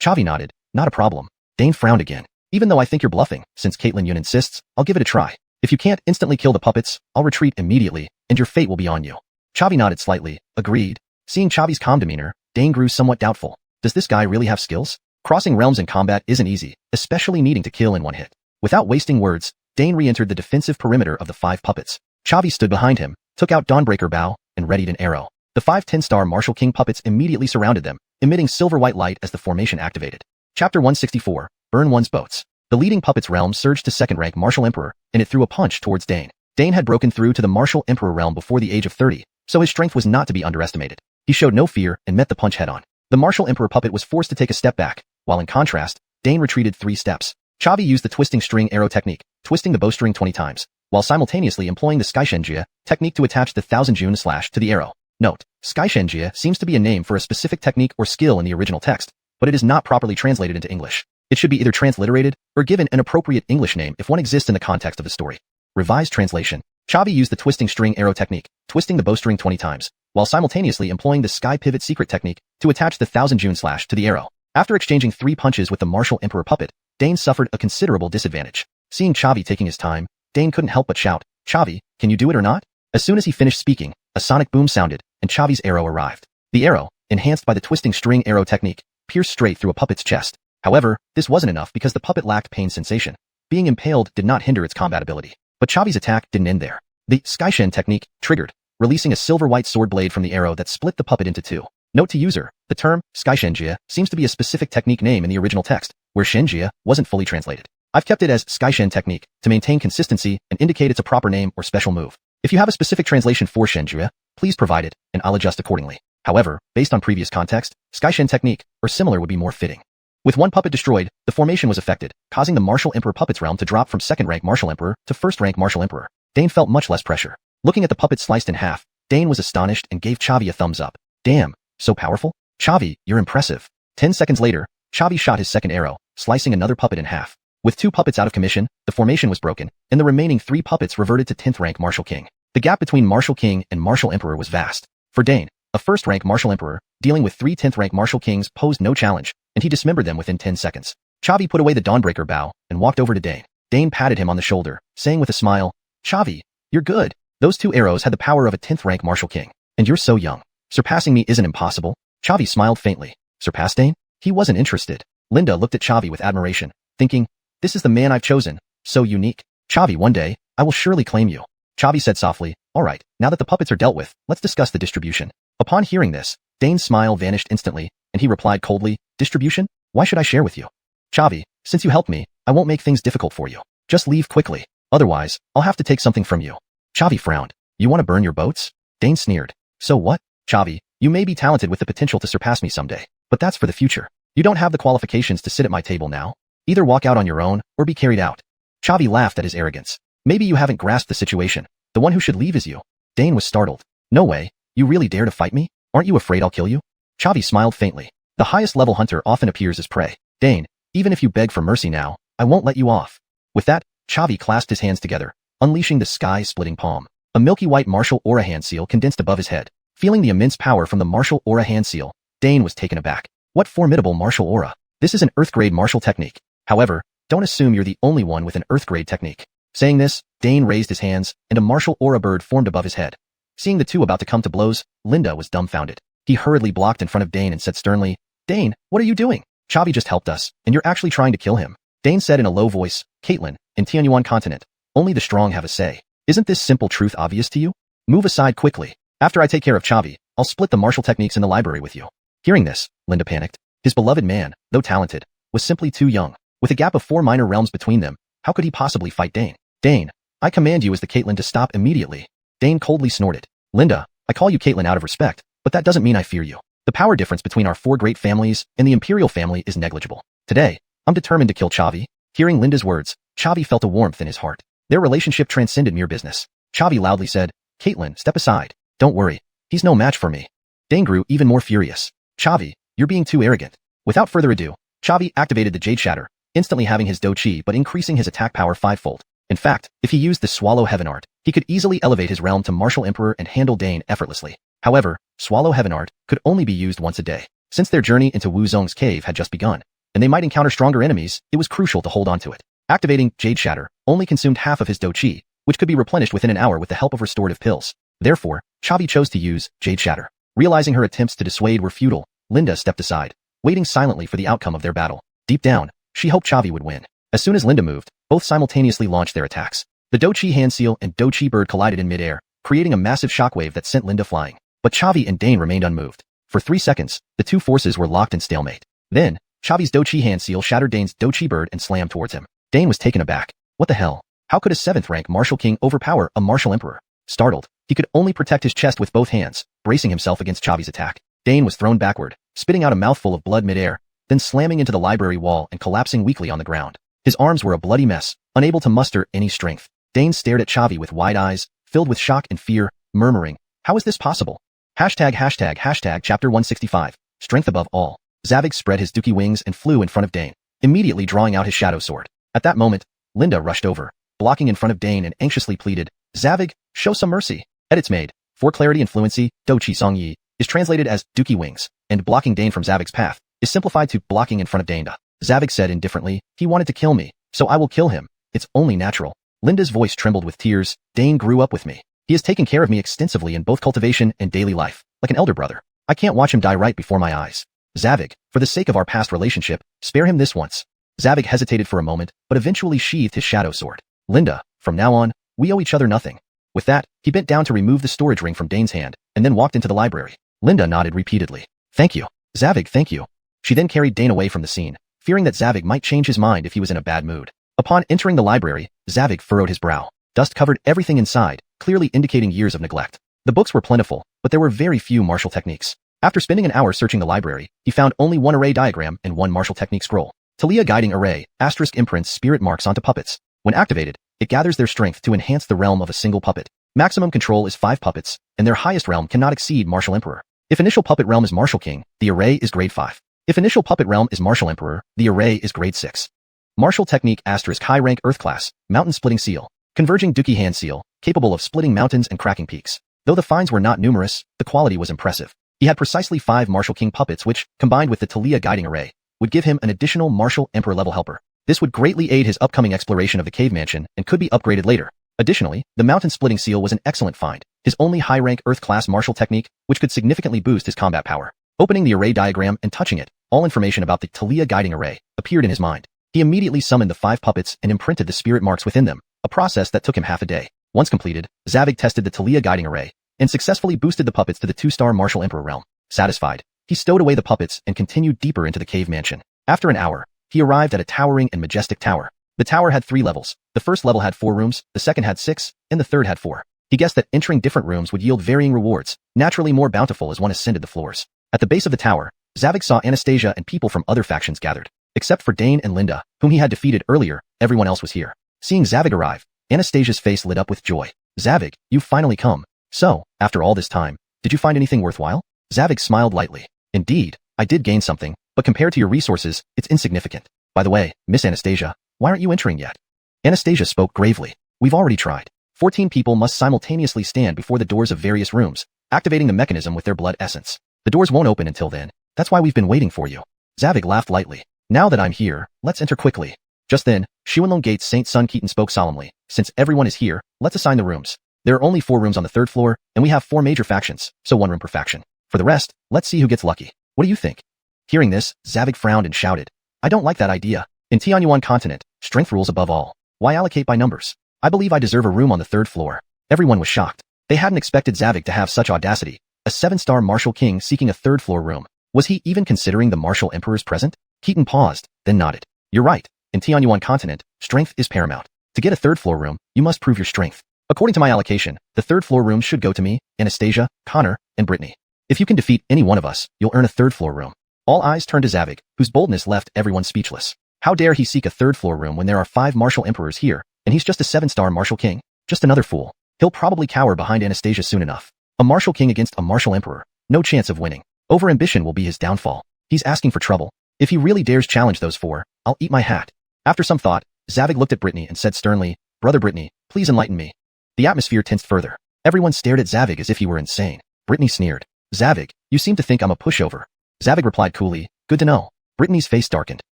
Chavi nodded. Not a problem. Dane frowned again. Even though I think you're bluffing, since Caitlin Yun insists, I'll give it a try. If you can't instantly kill the puppets, I'll retreat immediately, and your fate will be on you. Chavi nodded slightly, agreed. Seeing Chavi's calm demeanor, Dane grew somewhat doubtful. Does this guy really have skills? Crossing realms in combat isn't easy, especially needing to kill in one hit. Without wasting words, Dane re-entered the defensive perimeter of the 5 puppets. Chavi stood behind him, took out Dawnbreaker bow, and readied an arrow. The 5 10-star Martial King puppets immediately surrounded them, emitting silver-white light as the formation activated. Chapter 164, Burn One's Boats. The leading puppet's realm surged to second-rank Martial Emperor, and it threw a punch towards Dane. Dane had broken through to the Martial Emperor realm before the age of 30, so his strength was not to be underestimated. He showed no fear and met the punch head-on. The Martial Emperor puppet was forced to take a step back, while in contrast, Dane retreated 3 steps. Chavi used the twisting string arrow technique, twisting the bowstring 20 times, while simultaneously employing the Xianxia technique to attach the Thousand June slash to the arrow. Note, Xianxia seems to be a name for a specific technique or skill in the original text, but it is not properly translated into English. It should be either transliterated or given an appropriate English name if one exists in the context of the story. Revised translation. Chavi used the twisting string arrow technique, twisting the bowstring 20 times, while simultaneously employing the sky pivot secret technique to attach the Thousand June slash to the arrow. After exchanging 3 punches with the Martial Emperor puppet, Dane suffered a considerable disadvantage. Seeing Chavi taking his time, Dane couldn't help but shout, "Chavi, can you do it or not?" As soon as he finished speaking, a sonic boom sounded, and Chavi's arrow arrived. The arrow, enhanced by the twisting string arrow technique, pierced straight through a puppet's chest. However, this wasn't enough because the puppet lacked pain sensation. Being impaled did not hinder its combat ability. But Chavi's attack didn't end there. The Xianxia technique triggered, releasing a silver-white sword blade from the arrow that split the puppet into 2. Note to user, the term Xianxia seems to be a specific technique name in the original text, where Xianxia wasn't fully translated. I've kept it as Xianxia technique to maintain consistency and indicate it's a proper name or special move. If you have a specific translation for Xianxia, please provide it, and I'll adjust accordingly. However, based on previous context, Xianxia technique or similar would be more fitting. With 1 puppet destroyed, the formation was affected, causing the Martial Emperor puppet's realm to drop from second-rank Martial Emperor to first-rank Martial Emperor. Dane felt much less pressure. Looking at the puppet sliced in half, Dane was astonished and gave Chavi a thumbs up. "Damn, so powerful? Chavi, you're impressive." 10 seconds later, Chavi shot his second arrow, slicing another puppet in half. With 2 puppets out of commission, the formation was broken, and the remaining 3 puppets reverted to 10th-rank Martial King. The gap between Martial King and Martial Emperor was vast. For Dane, a first-rank Martial Emperor, dealing with 3 10th-rank Martial Kings posed no challenge, and he dismembered them within 10 seconds. Chavi put away the Dawnbreaker bow and walked over to Dane. Dane patted him on the shoulder, saying with a smile, "Chavi, you're good. Those 2 arrows had the power of a 10th-rank Martial King, and you're so young. Surpassing me isn't impossible." Chavi smiled faintly. Surpass Dane? He wasn't interested. Linda looked at Chavi with admiration, thinking, "This is the man I've chosen, so unique. Chavi, one day, I will surely claim you." Chavi said softly, "All right, now that the puppets are dealt with, let's discuss the distribution." Upon hearing this, Dane's smile vanished instantly, and he replied coldly, "Distribution? Why should I share with you? Chavi, since you helped me, I won't make things difficult for you. Just leave quickly. Otherwise, I'll have to take something from you." Chavi frowned. "You want to burn your boats?" Dane sneered. "So what? Chavi, you may be talented with the potential to surpass me someday, but that's for the future. You don't have the qualifications to sit at my table now. Either walk out on your own, or be carried out." Chavi laughed at his arrogance. "Maybe you haven't grasped the situation. The one who should leave is you." Dane was startled. "No way. You really dare to fight me? Aren't you afraid I'll kill you?" Chavi smiled faintly. The highest level hunter often appears as prey. "Dane, even if you beg for mercy now, I won't let you off." With that, Chavi clasped his hands together, unleashing the sky-splitting palm. A milky white martial aura hand seal condensed above his head. Feeling the immense power from the martial aura hand seal, Dane was taken aback. What formidable martial aura. This is an Earth-grade martial technique. However, don't assume you're the only one with an Earth-grade technique. Saying this, Dane raised his hands, and a martial aura bird formed above his head. Seeing the 2 about to come to blows, Linda was dumbfounded. He hurriedly blocked in front of Dane and said sternly, "Dane, what are you doing? Chavi just helped us, and you're actually trying to kill him." Dane said in a low voice, "Caitlin, in Xuanhuan continent, only the strong have a say. Isn't this simple truth obvious to you? Move aside quickly. After I take care of Chavi, I'll split the martial techniques in the library with you." Hearing this, Linda panicked. His beloved man, though talented, was simply too young. With a gap of 4 minor realms between them, how could he possibly fight Dane? "Dane, I command you as the Caitlin to stop immediately." Dane coldly snorted. "Linda, I call you Caitlin out of respect, but that doesn't mean I fear you. The power difference between our 4 great families and the Imperial family is negligible. Today, I'm determined to kill Chavi." Hearing Linda's words, Chavi felt a warmth in his heart. Their relationship transcended mere business. Chavi loudly said, "Caitlin, step aside. Don't worry. He's no match for me." Dane grew even more furious. "Chavi, you're being too arrogant." Without further ado, Chavi activated the Jade Shatter, instantly having his Do Chi but increasing his attack power 5-fold. In fact, if he used the Swallow Heaven Art, he could easily elevate his realm to Martial Emperor and handle Dane effortlessly. However, Swallow Heaven Art could only be used once a day. Since their journey into Wu Zong's cave had just begun, and they might encounter stronger enemies, it was crucial to hold on to it. Activating Jade Shatter only consumed half of his Do Chi, which could be replenished within an hour with the help of restorative pills. Therefore, Chavi chose to use Jade Shatter. Realizing her attempts to dissuade were futile, Linda stepped aside, waiting silently for the outcome of their battle. Deep down, she hoped Chavi would win. As soon as Linda moved, both simultaneously launched their attacks. The Do Chi hand seal and Do Chi bird collided in midair, creating a massive shockwave that sent Linda flying. but Chavi and Dane remained unmoved. For 3 seconds, the two forces were locked in stalemate. Then, Chavi's Dochi hand seal shattered Dane's Dochi bird and slammed towards him. Dane was taken aback. What the hell? How could a 7th-rank martial king overpower a martial emperor? Startled, he could only protect his chest with both hands, bracing himself against Chavi's attack. Dane was thrown backward, spitting out a mouthful of blood midair, then slamming into the library wall and collapsing weakly on the ground. His arms were a bloody mess, unable to muster any strength. Dane stared at Chavi with wide eyes, filled with shock and fear, murmuring, "How is this possible?" Chapter 165. Strength above all. Zavig spread his dookie wings and flew in front of Dane, immediately drawing out his shadow sword. At that moment, Linda rushed over, blocking in front of Dane and anxiously pleaded, "Zavig, show some mercy." Edits made. For clarity and fluency, Dochi Songyi is translated as dookie wings, and blocking Dane from Zavig's path is simplified to blocking in front of Dane. Zavig said indifferently, "He wanted to kill me, so I will kill him. It's only natural." Linda's voice trembled with tears. "Dane grew up with me. He has taken care of me extensively in both cultivation and daily life, like an elder brother. I can't watch him die right before my eyes. Zavig, for the sake of our past relationship, spare him this once." Zavig hesitated for a moment, but eventually sheathed his shadow sword. "Linda, from now on, we owe each other nothing." With that, he bent down to remove the storage ring from Dane's hand, and then walked into the library. Linda nodded repeatedly. "Thank you. Zavig, thank you." She then carried Dane away from the scene, fearing that Zavig might change his mind if he was in a bad mood. Upon entering the library, Zavig furrowed his brow. Dust covered everything inside, clearly indicating years of neglect. The books were plentiful, but there were very few martial techniques. After spending an hour searching the library, he found only one array diagram and one martial technique scroll. Talia Guiding Array, * imprints spirit marks onto puppets. When activated, it gathers their strength to enhance the realm of a single puppet. Maximum control is 5 puppets, and their highest realm cannot exceed Martial Emperor. If initial puppet realm is Martial King, the array is grade 5. If initial puppet realm is Martial Emperor, the array is grade 6. Martial Technique * High Rank Earth Class, Mountain Splitting Seal. Converging Dookie Hand Seal, capable of splitting mountains and cracking peaks. Though the finds were not numerous, the quality was impressive. He had precisely 5 Martial King puppets which, combined with the Talia Guiding Array, would give him an additional Martial Emperor level helper. This would greatly aid his upcoming exploration of the cave mansion and could be upgraded later. Additionally, the Mountain Splitting Seal was an excellent find, his only high-rank Earth-class martial technique, which could significantly boost his combat power. Opening the array diagram and touching it, all information about the Talia Guiding Array appeared in his mind. He immediately summoned the 5 puppets and imprinted the spirit marks within them, a process that took him half a day. Once completed, Zavig tested the Talia Guiding Array and successfully boosted the puppets to the 2-star Martial Emperor realm. Satisfied, he stowed away the puppets and continued deeper into the cave mansion. After an hour, he arrived at a towering and majestic tower. The tower had 3 levels. The first level had 4 rooms, the second had 6, and the third had 4. He guessed that entering different rooms would yield varying rewards, naturally more bountiful as one ascended the floors. At the base of the tower, Zavig saw Anastasia and people from other factions gathered. Except for Dane and Linda, whom he had defeated earlier, everyone else was here. Seeing Zavig arrive, Anastasia's face lit up with joy. "Zavig, you've finally come. So, after all this time, did you find anything worthwhile?" Zavig smiled lightly. "Indeed, I did gain something, but compared to your resources, it's insignificant. By the way, Miss Anastasia, why aren't you entering yet?" Anastasia spoke gravely. "We've already tried. 14 people must simultaneously stand before the doors of various rooms, activating the mechanism with their blood essence. The doors won't open until then. That's why we've been waiting for you." Zavig laughed lightly. "Now that I'm here, let's enter quickly." Just then, Xuanhuan Gate's Saint Sun Keaton spoke solemnly. "Since everyone is here, let's assign the rooms. There are only 4 rooms on the 3rd floor, and we have 4 major factions, so 1 room per faction. For the rest, let's see who gets lucky. What do you think?" Hearing this, Zavig frowned and shouted, "I don't like that idea. In Xuanhuan continent, strength rules above all. Why allocate by numbers? I believe I deserve a room on the 3rd floor." Everyone was shocked. They hadn't expected Zavig to have such audacity. A 7-star martial king seeking a 3rd floor room. Was he even considering the martial emperors present? Keaton paused, then nodded. "You're right. In Xuanhuan continent, strength is paramount. To get a 3rd floor room, you must prove your strength. According to my allocation, the 3rd floor room should go to me, Anastasia, Connor, and Brittany. If you can defeat any one of us, you'll earn a 3rd floor room." All eyes turned to Zavig, whose boldness left everyone speechless. How dare he seek a 3rd floor room when there are 5 martial emperors here, and he's just a 7-star martial king? Just another fool. He'll probably cower behind Anastasia soon enough. A martial king against a martial emperor. No chance of winning. Overambition will be his downfall. He's asking for trouble. If he really dares challenge those 4, I'll eat my hat. After some thought, Zavig looked at Brittany and said sternly, "Brother Brittany, please enlighten me." The atmosphere tensed further. Everyone stared at Zavig as if he were insane. Brittany sneered. "Zavig, you seem to think I'm a pushover." Zavig replied coolly, "Good to know." Brittany's face darkened.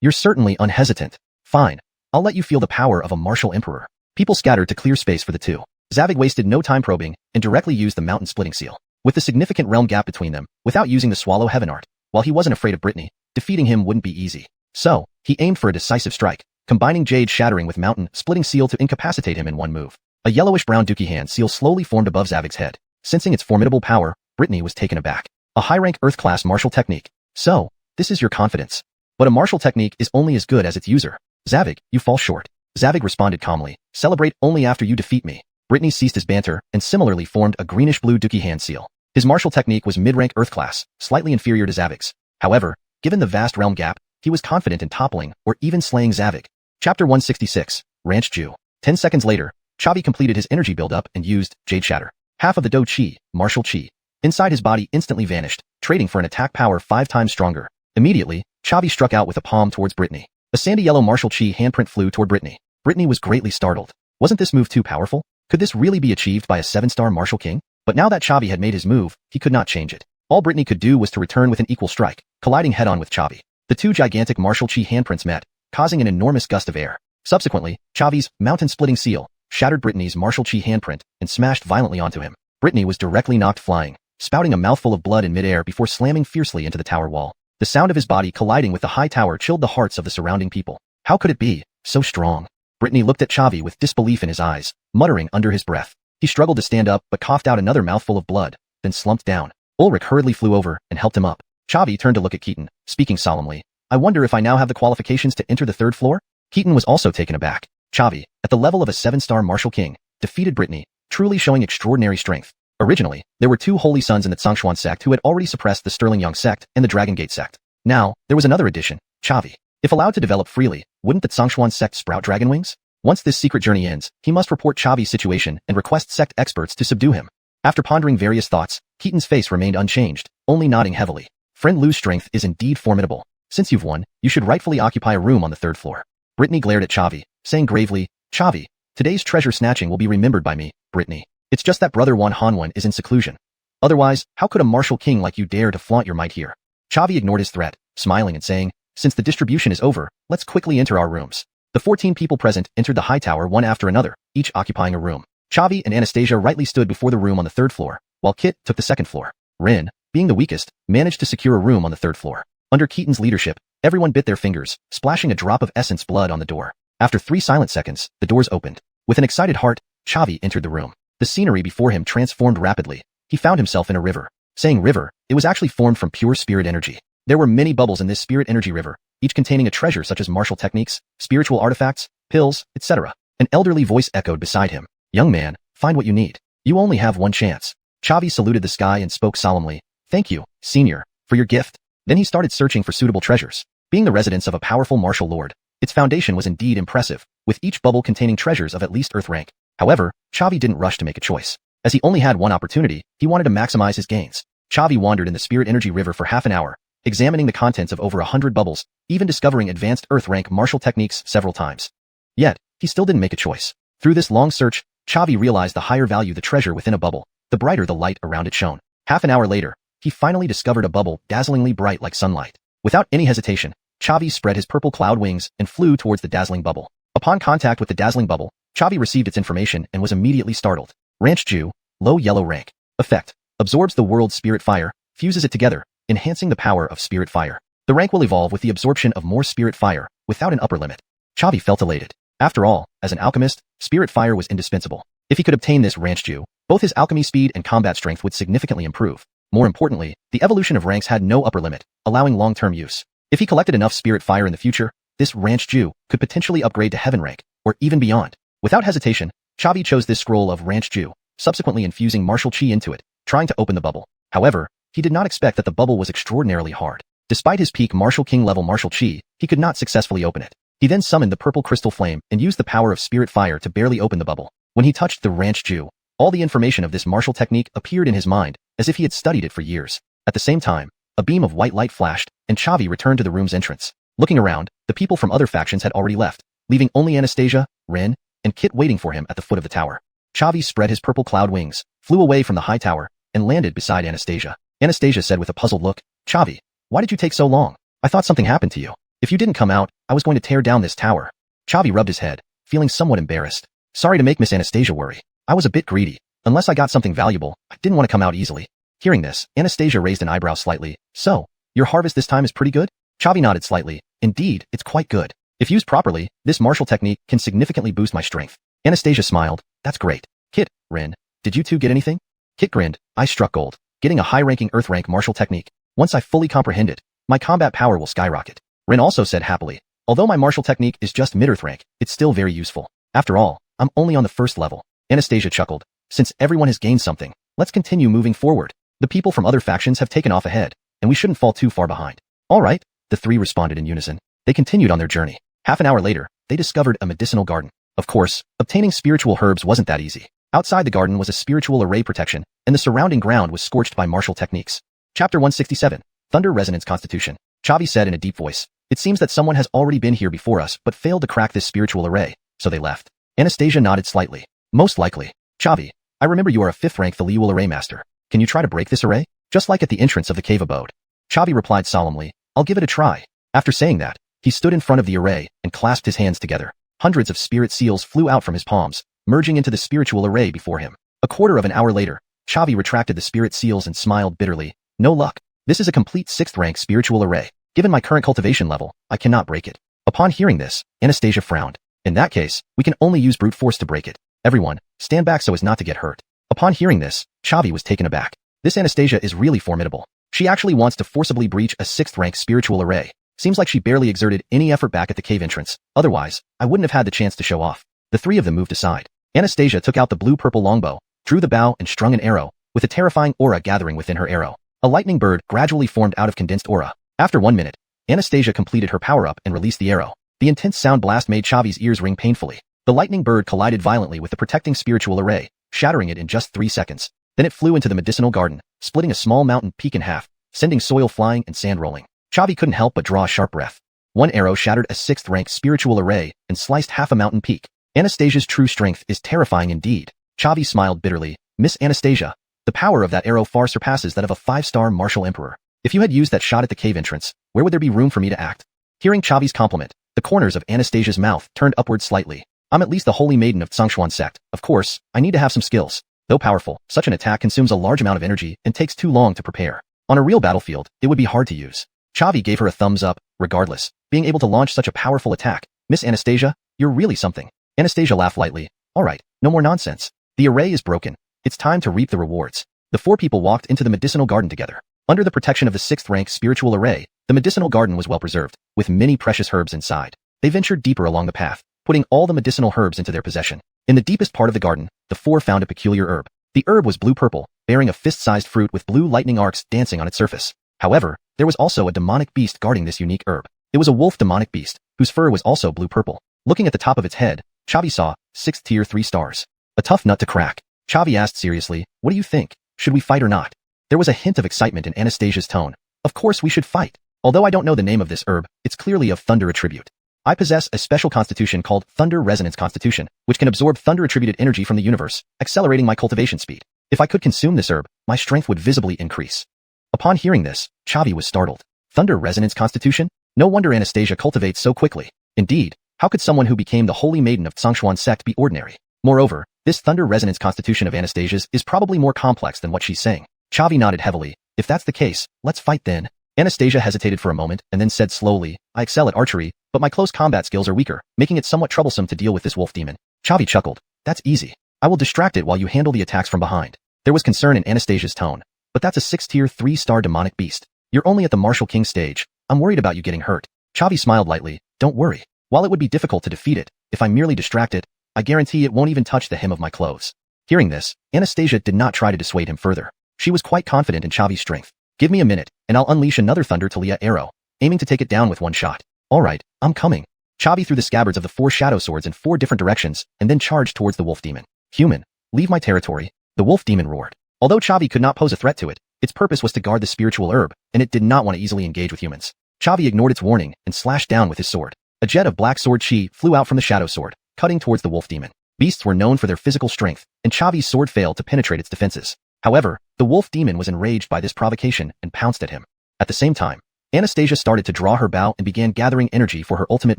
"You're certainly unhesitant. Fine. I'll let you feel the power of a martial emperor." People scattered to clear space for the two. Zavig wasted no time probing and directly used the mountain splitting seal. With the significant realm gap between them, without using the swallow heaven art, while he wasn't afraid of Brittany, defeating him wouldn't be easy. So, he aimed for a decisive strike, combining Jade Shattering with Mountain Splitting Seal to incapacitate him in one move. A yellowish-brown dookie hand seal slowly formed above Zavig's head. Sensing its formidable power, Brittany was taken aback. A high-rank Earth-class martial technique. So, this is your confidence. But a martial technique is only as good as its user. Zavig, you fall short. Zavig responded calmly. Celebrate only after you defeat me. Brittany ceased his banter and similarly formed a greenish-blue Dookie hand seal. His martial technique was mid-rank Earth-class, slightly inferior to Zavig's. However, given the vast realm gap, he was confident in toppling or even slaying Zavig. Chapter 166, Ranch Jew. 10 seconds later, Chavi completed his energy build-up and used Jade Shatter. Half of the Do Chi, martial Chi, inside his body instantly vanished, trading for an attack power 5 times stronger. Immediately, Chavi struck out with a palm towards Brittany. A sandy yellow martial Chi handprint flew toward Brittany. Brittany was greatly startled. Wasn't this move too powerful? Could this really be achieved by a 7-star martial king? But now that Chavi had made his move, he could not change it. All Brittany could do was to return with an equal strike, colliding head-on with Chavi. The two gigantic martial Chi handprints met, causing an enormous gust of air. Subsequently, Chavi's mountain-splitting seal shattered Brittany's martial Chi handprint and smashed violently onto him. Brittany was directly knocked flying, spouting a mouthful of blood in midair before slamming fiercely into the tower wall. The sound of his body colliding with the high tower chilled the hearts of the surrounding people. How could it be so strong? Brittany looked at Chavi with disbelief in his eyes, muttering under his breath. He struggled to stand up but coughed out another mouthful of blood, then slumped down. Ulrich hurriedly flew over and helped him up. Chavi turned to look at Keaton, speaking solemnly. I wonder if I now have the qualifications to enter the 3rd floor? Keaton was also taken aback. Chavi, at the level of a 7-star martial king, defeated Brittany, truly showing extraordinary strength. Originally, there were 2 holy sons in the Xuanhuan sect who had already suppressed the Sterling Young sect and the Dragon Gate sect. Now, there was another addition, Chavi. If allowed to develop freely, wouldn't the Xuanhuan sect sprout dragon wings? Once this secret journey ends, he must report Chavi's situation and request sect experts to subdue him. After pondering various thoughts, Keaton's face remained unchanged, only nodding heavily. Friend Lu's strength is indeed formidable. Since you've won, you should rightfully occupy a room on the 3rd floor. Brittany glared at Chavi, saying gravely, Chavi, today's treasure snatching will be remembered by me, Brittany. It's just that brother xuanhuan is in seclusion. Otherwise, how could a martial king like you dare to flaunt your might here? Chavi ignored his threat, smiling and saying, since the distribution is over, let's quickly enter our rooms. The 14 people present entered the high tower one after another, each occupying a room. Chavi and Anastasia rightly stood before the room on the 3rd floor, while Kit took the 2nd floor. Rin, being the weakest, managed to secure a room on the 3rd floor. Under Keaton's leadership, everyone bit their fingers, splashing a drop of essence blood on the door. After 3 silent seconds, the doors opened. With an excited heart, Chavi entered the room. The scenery before him transformed rapidly. He found himself in a river. Saying river, it was actually formed from pure spirit energy. There were many bubbles in this spirit energy river, each containing a treasure such as martial techniques, spiritual artifacts, pills, etc. An elderly voice echoed beside him. Young man, find what you need. You only have one chance. Chavi saluted the sky and spoke solemnly. Thank you, senior, for your gift. Then he started searching for suitable treasures. Being the residence of a powerful martial lord, its foundation was indeed impressive, with each bubble containing treasures of at least earth rank. However, Chavi didn't rush to make a choice. As he only had one opportunity, he wanted to maximize his gains. Chavi wandered in the spirit energy river for half an hour, examining the contents of over 100 bubbles, even discovering advanced earth rank martial techniques several times. Yet, he still didn't make a choice. Through this long search, Chavi realized the higher value the treasure within a bubble, the brighter the light around it shone. Half an hour later, he finally discovered a bubble dazzlingly bright like sunlight. Without any hesitation, Chavi spread his purple cloud wings and flew towards the dazzling bubble. Upon contact with the dazzling bubble, Chavi received its information and was immediately startled. Ranch Jew, low yellow rank. Effect. Absorbs the world's spirit fire, fuses it together, enhancing the power of spirit fire. The rank will evolve with the absorption of more spirit fire, without an upper limit. Chavi felt elated. After all, as an alchemist, spirit fire was indispensable. If he could obtain this Ranch Jew, both his alchemy speed and combat strength would significantly improve. More importantly, the evolution of ranks had no upper limit, allowing long-term use. If he collected enough spirit fire in the future, this Ranch Jew could potentially upgrade to heaven rank, or even beyond. Without hesitation, Chavi chose this scroll of Ranch Jew, subsequently infusing martial chi into it, trying to open the bubble. However, he did not expect that the bubble was extraordinarily hard. Despite his peak martial king level martial chi, he could not successfully open it. He then summoned the purple crystal flame and used the power of spirit fire to barely open the bubble. When he touched the Ranch Jew, all the information of this martial technique appeared in his mind, as if he had studied it for years. At the same time, a beam of white light flashed, and Chavi returned to the room's entrance. Looking around, the people from other factions had already left, leaving only Anastasia, Rin, and Kit waiting for him at the foot of the tower. Chavi spread his purple cloud wings, flew away from the high tower, and landed beside Anastasia. Anastasia said with a puzzled look, Chavi, why did you take so long? I thought something happened to you. If you didn't come out, I was going to tear down this tower. Chavi rubbed his head, feeling somewhat embarrassed. Sorry to make Miss Anastasia worry. I was a bit greedy. Unless I got something valuable, I didn't want to come out easily. Hearing this, Anastasia raised an eyebrow slightly. So, your harvest this time is pretty good? Chavi nodded slightly. Indeed, it's quite good. If used properly, this martial technique can significantly boost my strength. Anastasia smiled. That's great. Kit, Rin, did you two get anything? Kit grinned. I struck gold. getting a high-ranking Earth-rank martial technique. Once I fully comprehend it, my combat power will skyrocket. Rin also said happily, although my martial technique is just mid-Earth rank, it's still very useful. After all, I'm only on the first level. Anastasia chuckled. Since everyone has gained something, let's continue moving forward. The people from other factions have taken off ahead, and we shouldn't fall too far behind. All right, the three responded in unison. They continued on their journey. Half an hour later, they discovered a medicinal garden. Of course, obtaining spiritual herbs wasn't that easy. Outside the garden was a spiritual array protection, and the surrounding ground was scorched by martial techniques. Chapter 167, Thunder Resonance Constitution. Chavi said in a deep voice. It seems that someone has already been here before us but failed to crack this spiritual array, so they left. Anastasia nodded slightly. Most likely. Chavi, I remember you are a 5th rank Thaliul array master. Can you try to break this array? Just like at the entrance of the cave abode. Chavi replied solemnly, I'll give it a try. After saying that, he stood in front of the array and clasped his hands together. Hundreds of spirit seals flew out from his palms, merging into the spiritual array before him. A quarter of an hour later, Chavi retracted the spirit seals and smiled bitterly. No luck. This is a complete 6th rank spiritual array. Given my current cultivation level, I cannot break it. Upon hearing this, Anastasia frowned. In that case, we can only use brute force to break it. Everyone, stand back so as not to get hurt. Upon hearing this, Chavi was taken aback. This Anastasia is really formidable. She actually wants to forcibly breach a 6th rank spiritual array. Seems like she barely exerted any effort back at the cave entrance. Otherwise, I wouldn't have had the chance to show off. The three of them moved aside. Anastasia took out the blue-purple longbow, drew the bow and strung an arrow, with a terrifying aura gathering within her arrow. A lightning bird gradually formed out of condensed aura. After 1 minute, Anastasia completed her power-up and released the arrow. The intense sound blast made Chavi's ears ring painfully. The lightning bird collided violently with the protecting spiritual array, shattering it in just 3 seconds. Then it flew into the medicinal garden, splitting a small mountain peak in half, sending soil flying and sand rolling. Chavi couldn't help but draw a sharp breath. One arrow shattered a 6th rank spiritual array and sliced half a mountain peak. Anastasia's true strength is terrifying indeed. Chavi smiled bitterly. Miss Anastasia, the power of that arrow far surpasses that of a 5-star martial emperor. If you had used that shot at the cave entrance, where would there be room for me to act? Hearing Chavi's compliment, the corners of Anastasia's mouth turned upward slightly. I'm at least the holy maiden of Xuanhuan sect. Of course, I need to have some skills. Though powerful, such an attack consumes a large amount of energy and takes too long to prepare. On a real battlefield, it would be hard to use. Chavi gave her a thumbs up. Regardless, being able to launch such a powerful attack. Miss Anastasia, you're really something. Anastasia laughed lightly. All right, no more nonsense. The array is broken. It's time to reap the rewards. The four people walked into the medicinal garden together. Under the protection of the 6th rank spiritual array, the medicinal garden was well preserved, with many precious herbs inside. They ventured deeper along the path, putting all the medicinal herbs into their possession. In the deepest part of the garden, the four found a peculiar herb. The herb was blue-purple, bearing a fist-sized fruit with blue lightning arcs dancing on its surface. However, there was also a demonic beast guarding this unique herb. It was a wolf demonic beast, whose fur was also blue-purple. Looking at the top of its head, Chavi saw 6th tier 3 stars. A tough nut to crack. Chavi asked seriously, what do you think? Should we fight or not? There was a hint of excitement in Anastasia's tone. Of course we should fight. Although I don't know the name of this herb, it's clearly of thunder attribute. I possess a special constitution called Thunder Resonance Constitution, which can absorb thunder-attributed energy from the universe, accelerating my cultivation speed. If I could consume this herb, my strength would visibly increase. Upon hearing this, Chavi was startled. Thunder Resonance Constitution? No wonder Anastasia cultivates so quickly. Indeed, how could someone who became the holy maiden of Xuanhuan sect be ordinary? Moreover, this Thunder Resonance Constitution of Anastasia's is probably more complex than what she's saying. Chavi nodded heavily. If that's the case, let's fight then. Anastasia hesitated for a moment and then said slowly, I excel at archery, but my close combat skills are weaker, making it somewhat troublesome to deal with this wolf demon. Chavi chuckled. That's easy. I will distract it while you handle the attacks from behind. There was concern in Anastasia's tone. But that's a 6th tier 3-star demonic beast. You're only at the martial king stage. I'm worried about you getting hurt. Chavi smiled lightly. Don't worry. While it would be difficult to defeat it, if I merely distract it, I guarantee it won't even touch the hem of my clothes. Hearing this, Anastasia did not try to dissuade him further. She was quite confident in Chavi's strength. Give me a minute, and I'll unleash another Thunder Talia arrow, aiming to take it down with one shot. All right, I'm coming. Chavi threw the scabbards of the 4 shadow swords in 4 different directions, and then charged towards the wolf demon. Human, leave my territory. The wolf demon roared. Although Chavi could not pose a threat to it, its purpose was to guard the spiritual herb, and it did not want to easily engage with humans. Chavi ignored its warning and slashed down with his sword. A jet of black sword chi flew out from the shadow sword, cutting towards the wolf demon. Beasts were known for their physical strength, and Chavi's sword failed to penetrate its defenses. However, the wolf demon was enraged by this provocation and pounced at him. At the same time, Anastasia started to draw her bow and began gathering energy for her ultimate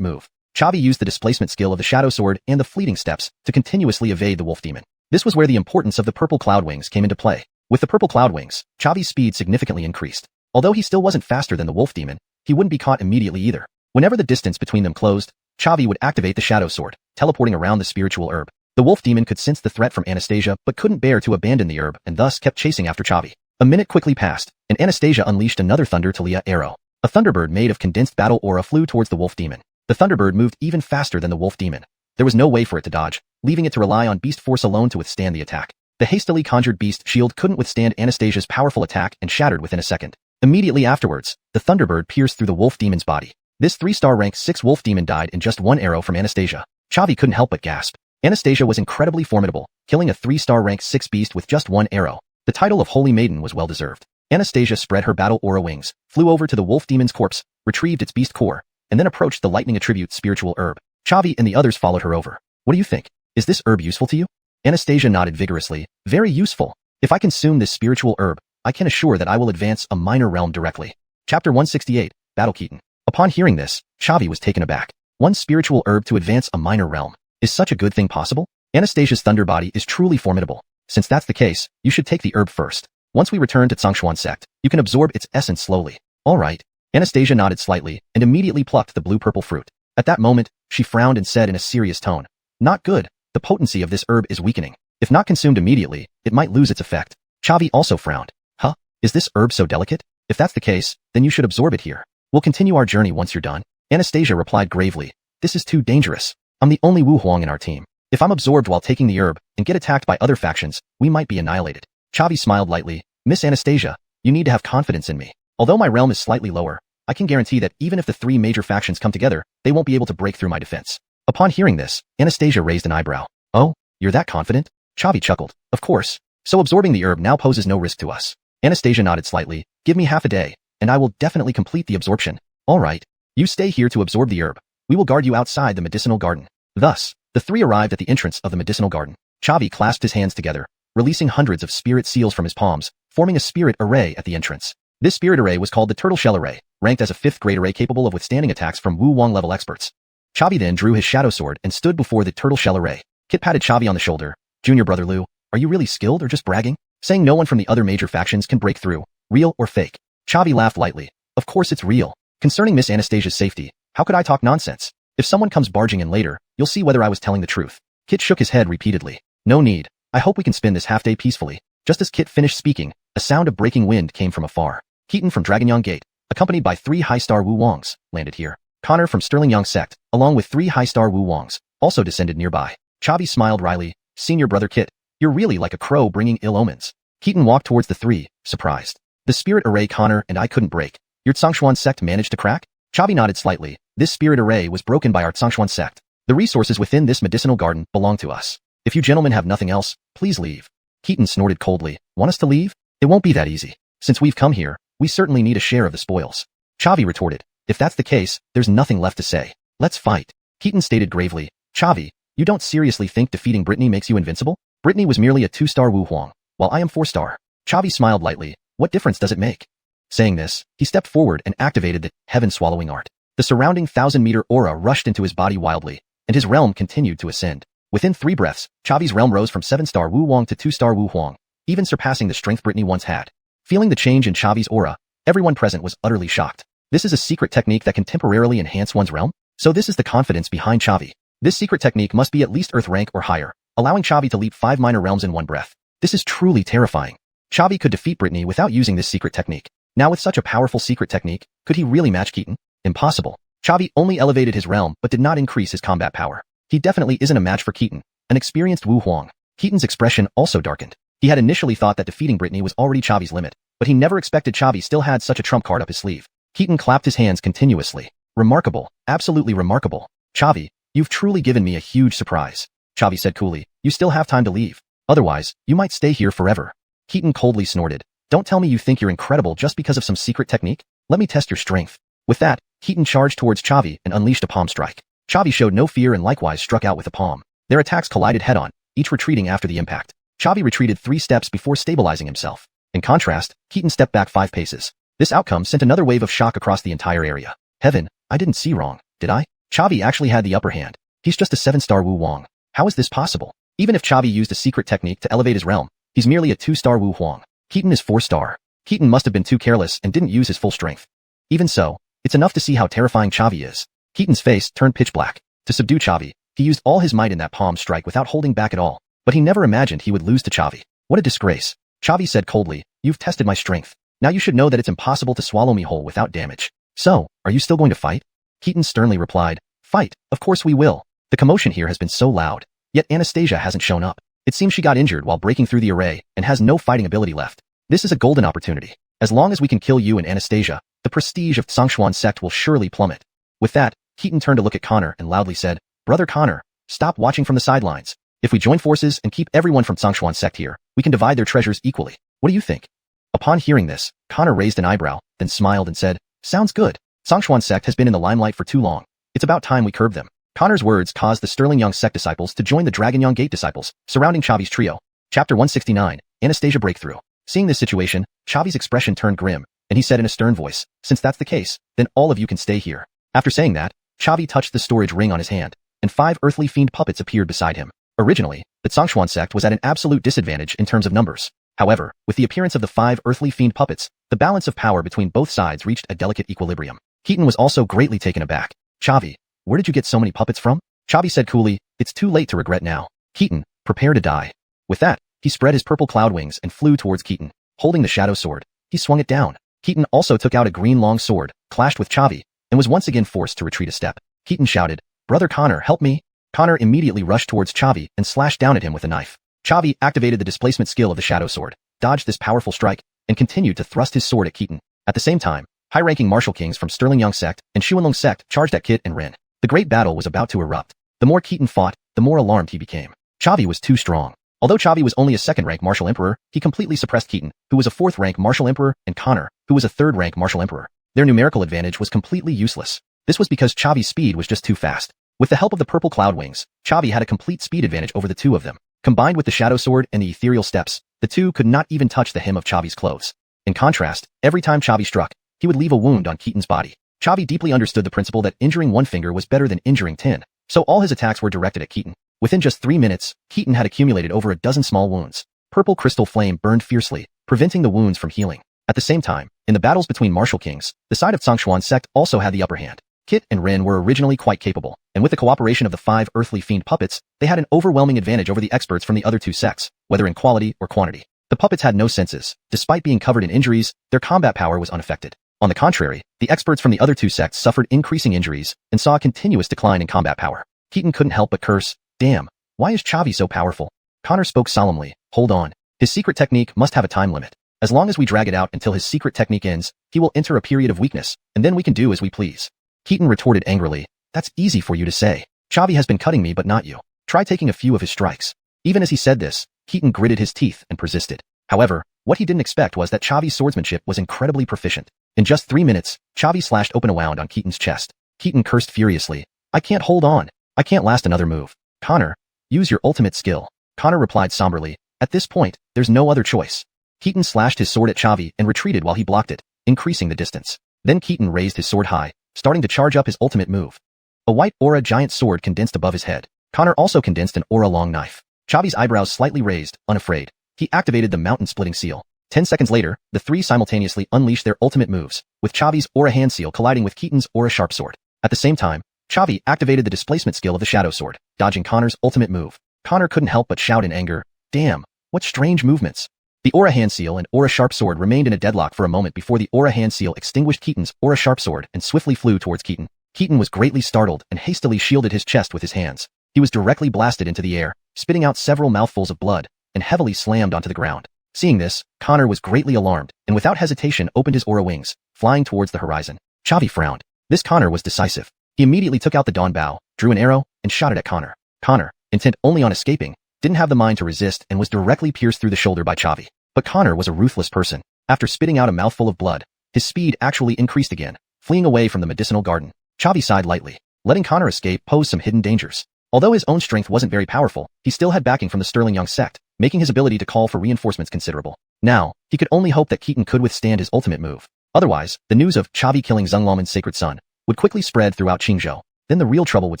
move. Chavi used the displacement skill of the shadow sword and the fleeting steps to continuously evade the wolf demon. This was where the importance of the purple cloud wings came into play. With the purple cloud wings, Chavi's speed significantly increased. Although he still wasn't faster than the wolf demon, he wouldn't be caught immediately either. Whenever the distance between them closed, Chavi would activate the shadow sword, teleporting around the spiritual herb. The wolf demon could sense the threat from Anastasia but couldn't bear to abandon the herb and thus kept chasing after Chavi. A minute quickly passed, and Anastasia unleashed another Thunder Talia arrow. A Thunderbird made of condensed battle aura flew towards the wolf demon. The Thunderbird moved even faster than the wolf demon. There was no way for it to dodge, leaving it to rely on beast force alone to withstand the attack. The hastily conjured beast shield couldn't withstand Anastasia's powerful attack and shattered within a second. Immediately afterwards, the Thunderbird pierced through the wolf demon's body. This 3-star rank 6 wolf demon died in just one arrow from Anastasia. Chavi couldn't help but gasp. Anastasia was incredibly formidable, killing a 3-star rank 6 beast with just one arrow. The title of Holy Maiden was well-deserved. Anastasia spread her battle aura wings, flew over to the wolf demon's corpse, retrieved its beast core, and then approached the lightning attribute spiritual herb. Chavi and the others followed her over. What do you think? Is this herb useful to you? Anastasia nodded vigorously. Very useful. If I consume this spiritual herb, I can assure that I will advance a minor realm directly. Chapter 168, Battle Keaton. Upon hearing this, Chavi was taken aback. One spiritual herb to advance a minor realm. Is such a good thing possible? Anastasia's thunder body is truly formidable. Since that's the case, you should take the herb first. Once we return to xuanhuan sect, you can absorb its essence slowly. Alright. Anastasia nodded slightly and immediately plucked the blue-purple fruit. At that moment, she frowned and said in a serious tone, "Not good. The potency of this herb is weakening. If not consumed immediately, it might lose its effect." Chavi also frowned. Huh? Is this herb so delicate? If that's the case, then you should absorb it here. We'll continue our journey once you're done. Anastasia replied gravely. This is too dangerous. I'm the only Wu Huang in our team. If I'm absorbed while taking the herb and get attacked by other factions, we might be annihilated. Chavi smiled lightly. Miss Anastasia, you need to have confidence in me. Although my realm is slightly lower, I can guarantee that even if the 3 major factions come together, they won't be able to break through my defense. Upon hearing this, Anastasia raised an eyebrow. Oh, you're that confident? Chavi chuckled. Of course. So absorbing the herb now poses no risk to us. Anastasia nodded slightly. Give me half a day, and I will definitely complete the absorption. Alright. You stay here to absorb the herb. We will guard you outside the medicinal garden. Thus, the 3 arrived at the entrance of the medicinal garden. Chavi clasped his hands together, releasing hundreds of spirit seals from his palms, forming a spirit array at the entrance. This spirit array was called the Turtle Shell Array, ranked as a 5th grade array capable of withstanding attacks from Wu Wang level experts. Chavi then drew his shadow sword and stood before the Turtle Shell Array. Kit patted Chavi on the shoulder. Junior brother Liu, are you really skilled or just bragging? Saying no one from the other major factions can break through, real or fake? Chavi laughed lightly. Of course it's real. Concerning Miss Anastasia's safety, how could I talk nonsense? If someone comes barging in later, you'll see whether I was telling the truth. Kit shook his head repeatedly. No need. I hope we can spend this half-day peacefully. Just as Kit finished speaking, a sound of breaking wind came from afar. Keaton from Dragonyang Gate, accompanied by 3 high-star Wu Wangs, landed here. Connor from Sterling Yang Sect, along with 3 high-star Wu Wangs, also descended nearby. Chavi smiled wryly. Senior brother Kit, you're really like a crow bringing ill omens. Keaton walked towards the 3, surprised. The spirit array Connor and I couldn't break. Your Xuanhuan sect managed to crack? Chavi nodded slightly. This spirit array was broken by our Xuanhuan sect. The resources within this medicinal garden belong to us. If you gentlemen have nothing else, please leave. Keaton snorted coldly. Want us to leave? It won't be that easy. Since we've come here, we certainly need a share of the spoils. Chavi retorted. If that's the case, there's nothing left to say. Let's fight. Keaton stated gravely. Chavi, you don't seriously think defeating Brittany makes you invincible? Brittany was merely a 2-star Wu Huang, while I am 4-star. Chavi smiled lightly. What difference does it make? Saying this, he stepped forward and activated the heaven-swallowing art. The surrounding 1,000-meter aura rushed into his body wildly, and his realm continued to ascend. Within 3 breaths, Chavi's realm rose from 7-star Wu Wang to 2-star Wu Huang, even surpassing the strength Brittany once had. Feeling the change in Chavi's aura, everyone present was utterly shocked. This is a secret technique that can temporarily enhance one's realm? So this is the confidence behind Chavi. This secret technique must be at least Earth rank or higher, allowing Chavi to leap 5 minor realms in one breath. This is truly terrifying. Chavi could defeat Brittany without using this secret technique. Now with such a powerful secret technique, could he really match Keaton? Impossible. Chavi only elevated his realm but did not increase his combat power. He definitely isn't a match for Keaton, an experienced Wu Huang. Keaton's expression also darkened. He had initially thought that defeating Brittany was already Chavi's limit, but he never expected Chavi still had such a trump card up his sleeve. Keaton clapped his hands continuously. Remarkable, absolutely remarkable. Chavi, you've truly given me a huge surprise. Chavi said coolly, you still have time to leave. Otherwise, you might stay here forever. Keaton coldly snorted. Don't tell me you think you're incredible just because of some secret technique? Let me test your strength. With that, Keaton charged towards Chavi and unleashed a palm strike. Chavi showed no fear and likewise struck out with a palm. Their attacks collided head-on, each retreating after the impact. Chavi retreated 3 steps before stabilizing himself. In contrast, Keaton stepped back 5 paces. This outcome sent another wave of shock across the entire area. Heaven, I didn't see wrong, did I? Chavi actually had the upper hand. He's just a 7-star Wu Wang. How is this possible? Even if Chavi used a secret technique to elevate his realm, he's merely a 2-star Wu Huang. Keaton is 4-star. Keaton must have been too careless and didn't use his full strength. Even so, it's enough to see how terrifying Chavi is. Keaton's face turned pitch black. To subdue Chavi, he used all his might in that palm strike without holding back at all. But he never imagined he would lose to Chavi. What a disgrace. Chavi said coldly, You've tested my strength. Now you should know that it's impossible to swallow me whole without damage. So, are you still going to fight? Keaton sternly replied, Fight, of course we will. The commotion here has been so loud. Yet Anastasia hasn't shown up. It seems she got injured while breaking through the array and has no fighting ability left. This is a golden opportunity. As long as we can kill you and Anastasia, the prestige of Stronger1 sect will surely plummet. With that, Keaton turned to look at Connor and loudly said, Brother Connor, stop watching from the sidelines. If we join forces and keep everyone from Stronger1 sect here, we can divide their treasures equally. What do you think? Upon hearing this, Connor raised an eyebrow, then smiled and said, Sounds good. Stronger1 sect has been in the limelight for too long. It's about time we curb them. Connor's words caused the Sterling Young sect disciples to join the Dragon Young Gate disciples, surrounding Chavi's trio. Chapter 169, Anastasia Breakthrough. Seeing this situation, Chavi's expression turned grim, and he said in a stern voice, Since that's the case, then all of you can stay here. After saying that, Chavi touched the storage ring on his hand, and 5 earthly fiend puppets appeared beside him. Originally, the Stronger1 sect was at an absolute disadvantage in terms of numbers. However, with the appearance of the 5 earthly fiend puppets, the balance of power between both sides reached a delicate equilibrium. Keaton was also greatly taken aback. Chavi, where did you get so many puppets from? Chavi said coolly, It's too late to regret now. Keaton, prepare to die. With that, he spread his purple cloud wings and flew towards Keaton. Holding the shadow sword, he swung it down. Keaton also took out a green long sword, clashed with Chavi, and was once again forced to retreat a step. Keaton shouted, Brother Connor, help me. Connor immediately rushed towards Chavi and slashed down at him with a knife. Chavi activated the displacement skill of the shadow sword, dodged this powerful strike, and continued to thrust his sword at Keaton. At the same time, high-ranking martial kings from Sterling Young sect and xuanhuan sect charged at Kit and Rin. The great battle was about to erupt. The more Keaton fought, the more alarmed he became. Chavi was too strong. Although Chavi was only a 2nd-rank martial emperor, he completely suppressed Keaton, who was a 4th-rank martial emperor, and Connor, who was a 3rd-rank martial emperor. Their numerical advantage was completely useless. This was because Chavi's speed was just too fast. With the help of the purple cloud wings, Chavi had a complete speed advantage over the two of them. Combined with the shadow sword and the ethereal steps, the two could not even touch the hem of Chavi's clothes. In contrast, every time Chavi struck, he would leave a wound on Keaton's body. Chavi deeply understood the principle that injuring one finger was better than injuring 10, so all his attacks were directed at Keaton. Within just 3 minutes, Keaton had accumulated over a dozen small wounds. Purple crystal flame burned fiercely, preventing the wounds from healing. At the same time, in the battles between martial kings, the side of Stronger1 sect also had the upper hand. Kit and Rin were originally quite capable, and with the cooperation of the 5 earthly fiend puppets, they had an overwhelming advantage over the experts from the other two sects, whether in quality or quantity. The puppets had no senses. Despite being covered in injuries, their combat power was unaffected. On the contrary, the experts from the other two sects suffered increasing injuries and saw a continuous decline in combat power. Keaton couldn't help but curse, Damn, why is Chavi so powerful? Connor spoke solemnly, Hold on. His secret technique must have a time limit. As long as we drag it out until his secret technique ends, he will enter a period of weakness, and then we can do as we please. Keaton retorted angrily, That's easy for you to say. Chavi has been cutting me but not you. Try taking a few of his strikes. Even as he said this, Keaton gritted his teeth and persisted. However, what he didn't expect was that Chavi's swordsmanship was incredibly proficient. In just 3 minutes, Chavi slashed open a wound on Keaton's chest. Keaton cursed furiously, I can't hold on. I can't last another move. Connor, use your ultimate skill. Connor replied somberly, At this point, there's no other choice. Keaton slashed his sword at Chavi and retreated while he blocked it, increasing the distance. Then Keaton raised his sword high, starting to charge up his ultimate move. A white aura giant sword condensed above his head. Connor also condensed an aura long knife. Chavi's eyebrows slightly raised, unafraid. He activated the mountain-splitting seal. 10 seconds later, the three simultaneously unleashed their ultimate moves, with Chavi's aura hand seal colliding with Keaton's aura sharp sword. At the same time, Chavi activated the displacement skill of the shadow sword, dodging Connor's ultimate move. Connor couldn't help but shout in anger, Damn, what strange movements. The aura hand seal and aura sharp sword remained in a deadlock for a moment before the aura hand seal extinguished Keaton's aura sharp sword and swiftly flew towards Keaton. Keaton was greatly startled and hastily shielded his chest with his hands. He was directly blasted into the air, spitting out several mouthfuls of blood, and heavily slammed onto the ground. Seeing this, Connor was greatly alarmed, and without hesitation opened his aura wings, flying towards the horizon. Chavi frowned. This Connor was decisive. He immediately took out the dawn bow, drew an arrow, and shot it at Connor. Connor, intent only on escaping, didn't have the mind to resist and was directly pierced through the shoulder by Chavi. But Connor was a ruthless person. After spitting out a mouthful of blood, his speed actually increased again, fleeing away from the medicinal garden. Chavi sighed lightly. Letting Connor escape posed some hidden dangers. Although his own strength wasn't very powerful, he still had backing from the Sterling Young sect, making his ability to call for reinforcements considerable. Now, he could only hope that Keaton could withstand his ultimate move. Otherwise, the news of Chavi killing xuanhuan's sacred son would quickly spread throughout Qingzhou. Then the real trouble would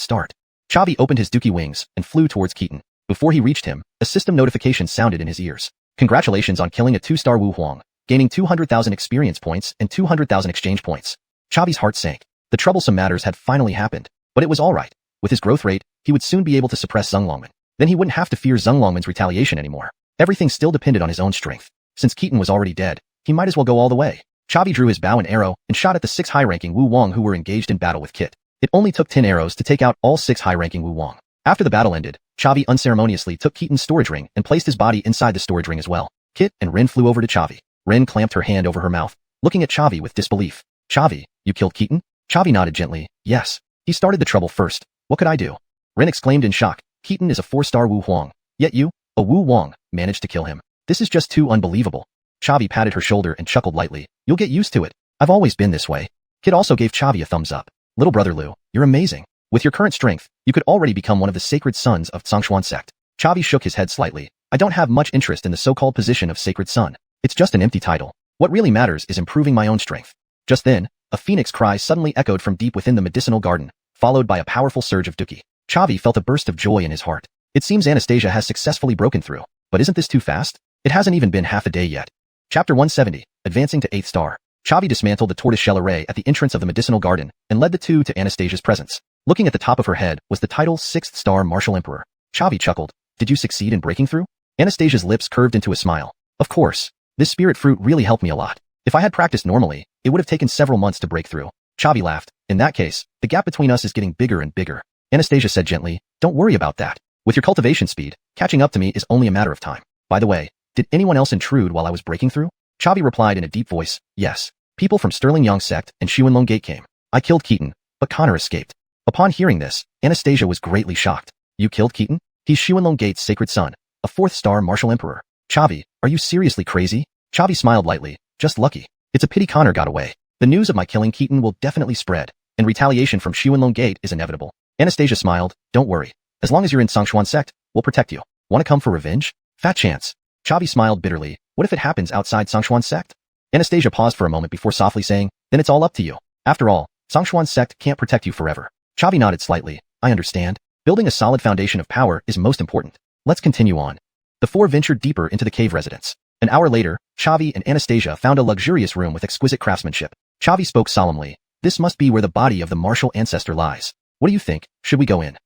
start. Chavi opened his dookie wings and flew towards Keaton. Before he reached him, a system notification sounded in his ears. Congratulations on killing a 2-star Wu Huang, gaining 200,000 experience points and 200,000 exchange points. Chavi's heart sank. The troublesome matters had finally happened, but it was alright. With his growth rate, he would soon be able to suppress xuanhuan. Then he wouldn't have to fear xuanhuan's retaliation anymore. Everything still depended on his own strength. Since Keaton was already dead, he might as well go all the way. Chavi drew his bow and arrow and shot at the 6 high-ranking Wu Wang who were engaged in battle with Kit. It only took 10 arrows to take out all 6 high-ranking Wu Wang. After the battle ended, Chavi unceremoniously took Keaton's storage ring and placed his body inside the storage ring as well. Kit and Rin flew over to Chavi. Rin clamped her hand over her mouth, looking at Chavi with disbelief. Chavi, you killed Keaton? Chavi nodded gently. Yes. He started the trouble first. What could I do? Rin exclaimed in shock. Keaton is a 4-star Wu Huang. Yet you, a Wu Wang, managed to kill him. This is just too unbelievable. Chavi patted her shoulder and chuckled lightly. You'll get used to it. I've always been this way. Kit also gave Chavi a thumbs up. Little brother Liu, you're amazing. With your current strength, you could already become one of the sacred sons of Xuanhuan sect. Chavi shook his head slightly. I don't have much interest in the so-called position of sacred son. It's just an empty title. What really matters is improving my own strength. Just then, a phoenix cry suddenly echoed from deep within the medicinal garden, followed by a powerful surge of Dookie. Chavi felt a burst of joy in his heart. It seems Anastasia has successfully broken through. But isn't this too fast? It hasn't even been half a day yet. Chapter 170, Advancing to 8th Star. Chavi dismantled the tortoiseshell array at the entrance of the medicinal garden and led the two to Anastasia's presence. Looking at the top of her head was the title 6th Star Martial Emperor. Chavi chuckled. Did you succeed in breaking through? Anastasia's lips curved into a smile. Of course. This spirit fruit really helped me a lot. If I had practiced normally, it would have taken several months to break through. Chavi laughed. In that case, the gap between us is getting bigger and bigger. Anastasia said gently, don't worry about that. With your cultivation speed, catching up to me is only a matter of time. By the way, did anyone else intrude while I was breaking through? Chavi replied in a deep voice, yes. People from Sterling Yang sect and Xuanhuan Gate came. I killed Keaton, but Connor escaped. Upon hearing this, Anastasia was greatly shocked. You killed Keaton? He's Xuanhuan Gate's sacred son, a 4th Star Martial Emperor. Chavi, are you seriously crazy? Chavi smiled lightly. Just lucky. It's a pity Connor got away. The news of my killing Keaton will definitely spread, and retaliation from Xuanhuan Gate is inevitable. Anastasia smiled. Don't worry. As long as you're in Xianxia sect, we'll protect you. Want to come for revenge? Fat chance. Chavi smiled bitterly. What if it happens outside Xianxia sect? Anastasia paused for a moment before softly saying, then it's all up to you. After all, Xianxia sect can't protect you forever. Chavi nodded slightly. I understand. Building a solid foundation of power is most important. Let's continue on. The four ventured deeper into the cave residence. An hour later, Chavi and Anastasia found a luxurious room with exquisite craftsmanship. Chavi spoke solemnly. This must be where the body of the martial ancestor lies. What do you think? Should we go in?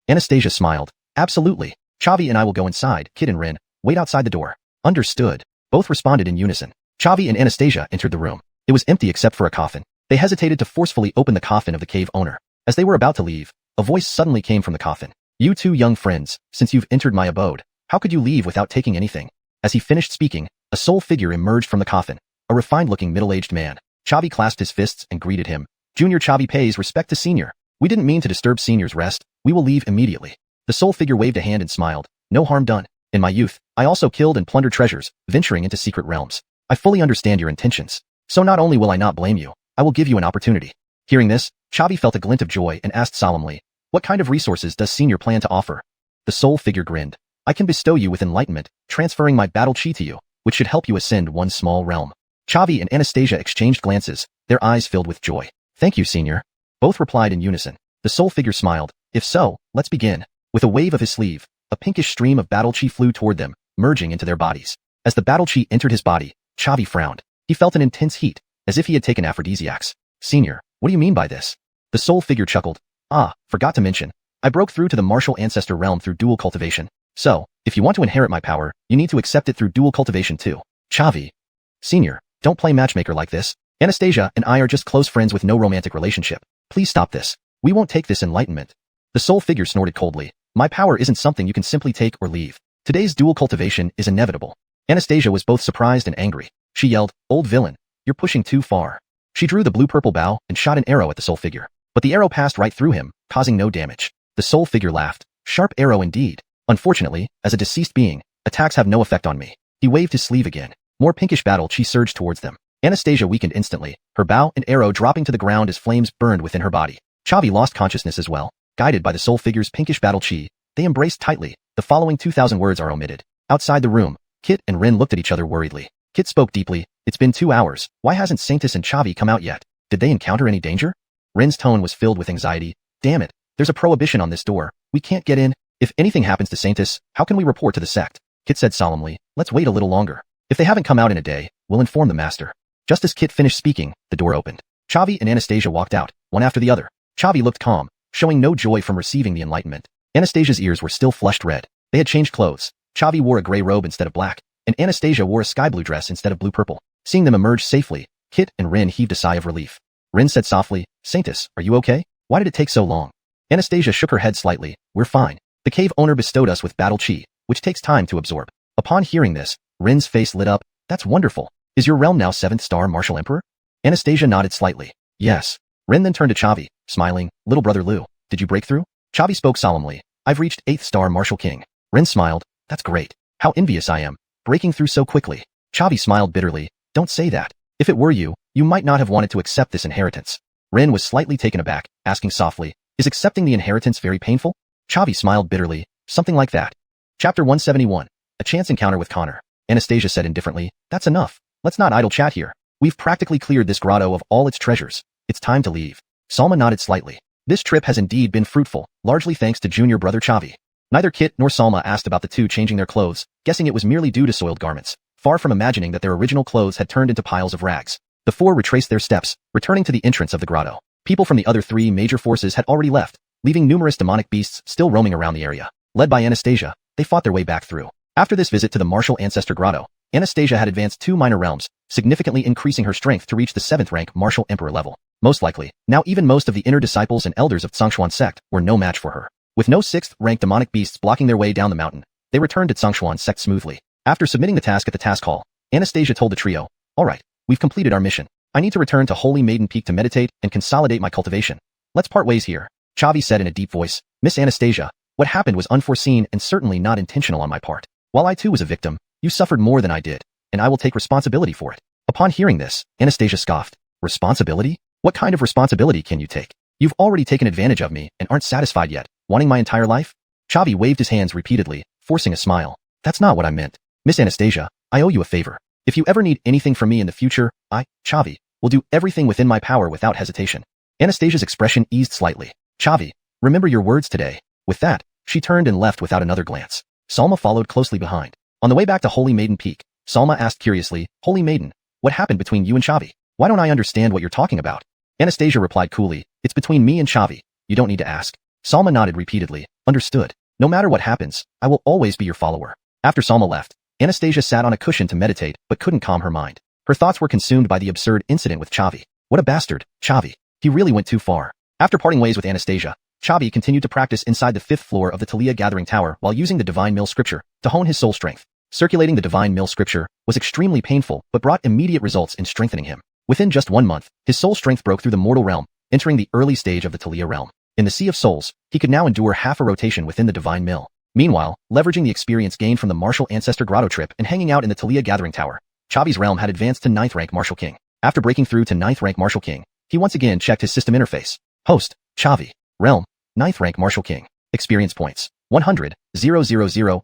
Anastasia smiled. Absolutely. Chavi and I will go inside. Kit and Rin, wait outside the door. Understood. Both responded in unison. Chavi and Anastasia entered the room. It was empty except for a coffin. They hesitated to forcefully open the coffin of the cave owner. As they were about to leave, a voice suddenly came from the coffin. You two young friends, since you've entered my abode, how could you leave without taking anything? As he finished speaking, a soul figure emerged from the coffin. A refined-looking middle-aged man. Chavi clasped his fists and greeted him. Junior Chavi pays respect to Senior. We didn't mean to disturb Senior's rest. We will leave immediately. The soul figure waved a hand and smiled. No harm done. In my youth, I also killed and plundered treasures, venturing into secret realms. I fully understand your intentions. So not only will I not blame you, I will give you an opportunity. Hearing this, Chavi felt a glint of joy and asked solemnly, what kind of resources does Senior plan to offer? The soul figure grinned. I can bestow you with enlightenment, transferring my battle chi to you, which should help you ascend one small realm. Chavi and Anastasia exchanged glances, their eyes filled with joy. Thank you, Senior. Both replied in unison. The soul figure smiled. If so, let's begin. With a wave of his sleeve, a pinkish stream of battle chi flew toward them, merging into their bodies. As the battle chi entered his body, Chavi frowned. He felt an intense heat, as if he had taken aphrodisiacs. Senior, what do you mean by this? The soul figure chuckled. Forgot to mention. I broke through to the martial ancestor realm through dual cultivation. So, if you want to inherit my power, you need to accept it through dual cultivation too. Chavi. Senior, don't play matchmaker like this. Anastasia and I are just close friends with no romantic relationship. Please stop this. We won't take this enlightenment. The soul figure snorted coldly. My power isn't something you can simply take or leave. Today's dual cultivation is inevitable. Anastasia was both surprised and angry. She yelled, old villain, you're pushing too far. She drew the blue-purple bow and shot an arrow at the soul figure. But the arrow passed right through him, causing no damage. The soul figure laughed. Sharp arrow indeed. Unfortunately, as a deceased being, attacks have no effect on me. He waved his sleeve again. More pinkish battle chi surged towards them. Anastasia weakened instantly, her bow and arrow dropping to the ground as flames burned within her body. Chavi lost consciousness as well. Guided by the soul figure's pinkish battle chi, they embraced tightly. The following 2,000 words are omitted. Outside the room, Kit and Rin looked at each other worriedly. Kit spoke deeply. It's been 2 hours. Why hasn't Saintis and Chavi come out yet? Did they encounter any danger? Rin's tone was filled with anxiety. Damn it. There's a prohibition on this door. We can't get in. If anything happens to Saintis, how can we report to the sect? Kit said solemnly. Let's wait a little longer. If they haven't come out in a day, we'll inform the master. Just as Kit finished speaking, the door opened. Chavi and Anastasia walked out, one after the other. Chavi looked calm, showing no joy from receiving the enlightenment. Anastasia's ears were still flushed red. They had changed clothes. Chavi wore a gray robe instead of black, and Anastasia wore a sky blue dress instead of blue-purple. Seeing them emerge safely, Kit and Rin heaved a sigh of relief. Rin said softly, "Saintus, are you okay? Why did it take so long?" Anastasia shook her head slightly. "We're fine. The cave owner bestowed us with battle chi, which takes time to absorb." Upon hearing this, Rin's face lit up. "That's wonderful. Is your realm now 7th star Martial Emperor?" Anastasia nodded slightly. "Yes." Rin then turned to Chavi, smiling. "Little brother Liu, did you break through?" Chavi spoke solemnly. "I've reached 8th star Martial King." Rin smiled. "That's great. How envious I am. Breaking through so quickly." Chavi smiled bitterly. "Don't say that. If it were you, you might not have wanted to accept this inheritance." Rin was slightly taken aback, asking softly, "Is accepting the inheritance very painful?" Chavi smiled bitterly. "Something like that." Chapter 171. A chance encounter with Connor. Anastasia said indifferently, "That's enough. Let's not idle chat here. We've practically cleared this grotto of all its treasures. It's time to leave." Salma nodded slightly. This trip has indeed been fruitful, largely thanks to junior brother Chavi. Neither Kit nor Salma asked about the two changing their clothes, guessing it was merely due to soiled garments, far from imagining that their original clothes had turned into piles of rags. The four retraced their steps, returning to the entrance of the grotto. People from the other three major forces had already left, leaving numerous demonic beasts still roaming around the area. Led by Anastasia, they fought their way back through. After this visit to the Martial Ancestor Grotto, Anastasia had advanced 2 minor realms, significantly increasing her strength to reach the 7th rank Martial Emperor level. Most likely, now even most of the inner disciples and elders of Xuanhuan sect were no match for her. With no 6th rank demonic beasts blocking their way down the mountain, they returned to Xuanhuan sect smoothly. After submitting the task at the task hall, Anastasia told the trio, "Alright, we've completed our mission. I need to return to Holy Maiden Peak to meditate and consolidate my cultivation. Let's part ways here." Chavi said in a deep voice, "Miss Anastasia, what happened was unforeseen and certainly not intentional on my part. While I too was a victim, you suffered more than I did, and I will take responsibility for it." Upon hearing this, Anastasia scoffed. "Responsibility? What kind of responsibility can you take? You've already taken advantage of me and aren't satisfied yet, wanting my entire life?" Chavi waved his hands repeatedly, forcing a smile. "That's not what I meant. Miss Anastasia, I owe you a favor. If you ever need anything from me in the future, I, Chavi, will do everything within my power without hesitation." Anastasia's expression eased slightly. "Chavi, remember your words today." With that, she turned and left without another glance. Salma followed closely behind. On the way back to Holy Maiden Peak, Salma asked curiously, "Holy Maiden, what happened between you and Chavi? Why don't I understand what you're talking about?" Anastasia replied coolly, "It's between me and Chavi. You don't need to ask." Salma nodded repeatedly. "Understood. No matter what happens, I will always be your follower." After Salma left, Anastasia sat on a cushion to meditate but couldn't calm her mind. Her thoughts were consumed by the absurd incident with Chavi. What a bastard, Chavi. He really went too far. After parting ways with Anastasia, Chavi continued to practice inside the 5th floor of the Talia Gathering Tower while using the Divine Mill Scripture to hone his soul strength. Circulating the Divine Mill Scripture was extremely painful but brought immediate results in strengthening him. Within just 1 month, his soul strength broke through the mortal realm, entering the early stage of the Talia realm. In the Sea of Souls, he could now endure half a rotation within the Divine Mill. Meanwhile, leveraging the experience gained from the Martial Ancestor Grotto trip and hanging out in the Talia Gathering Tower, Chavi's realm had advanced to 9th rank Martial King. After breaking through to 9th rank Martial King, he once again checked his system interface. Host, Chavi. Realm, 9th rank Martial King. Experience points, 100, 000/1,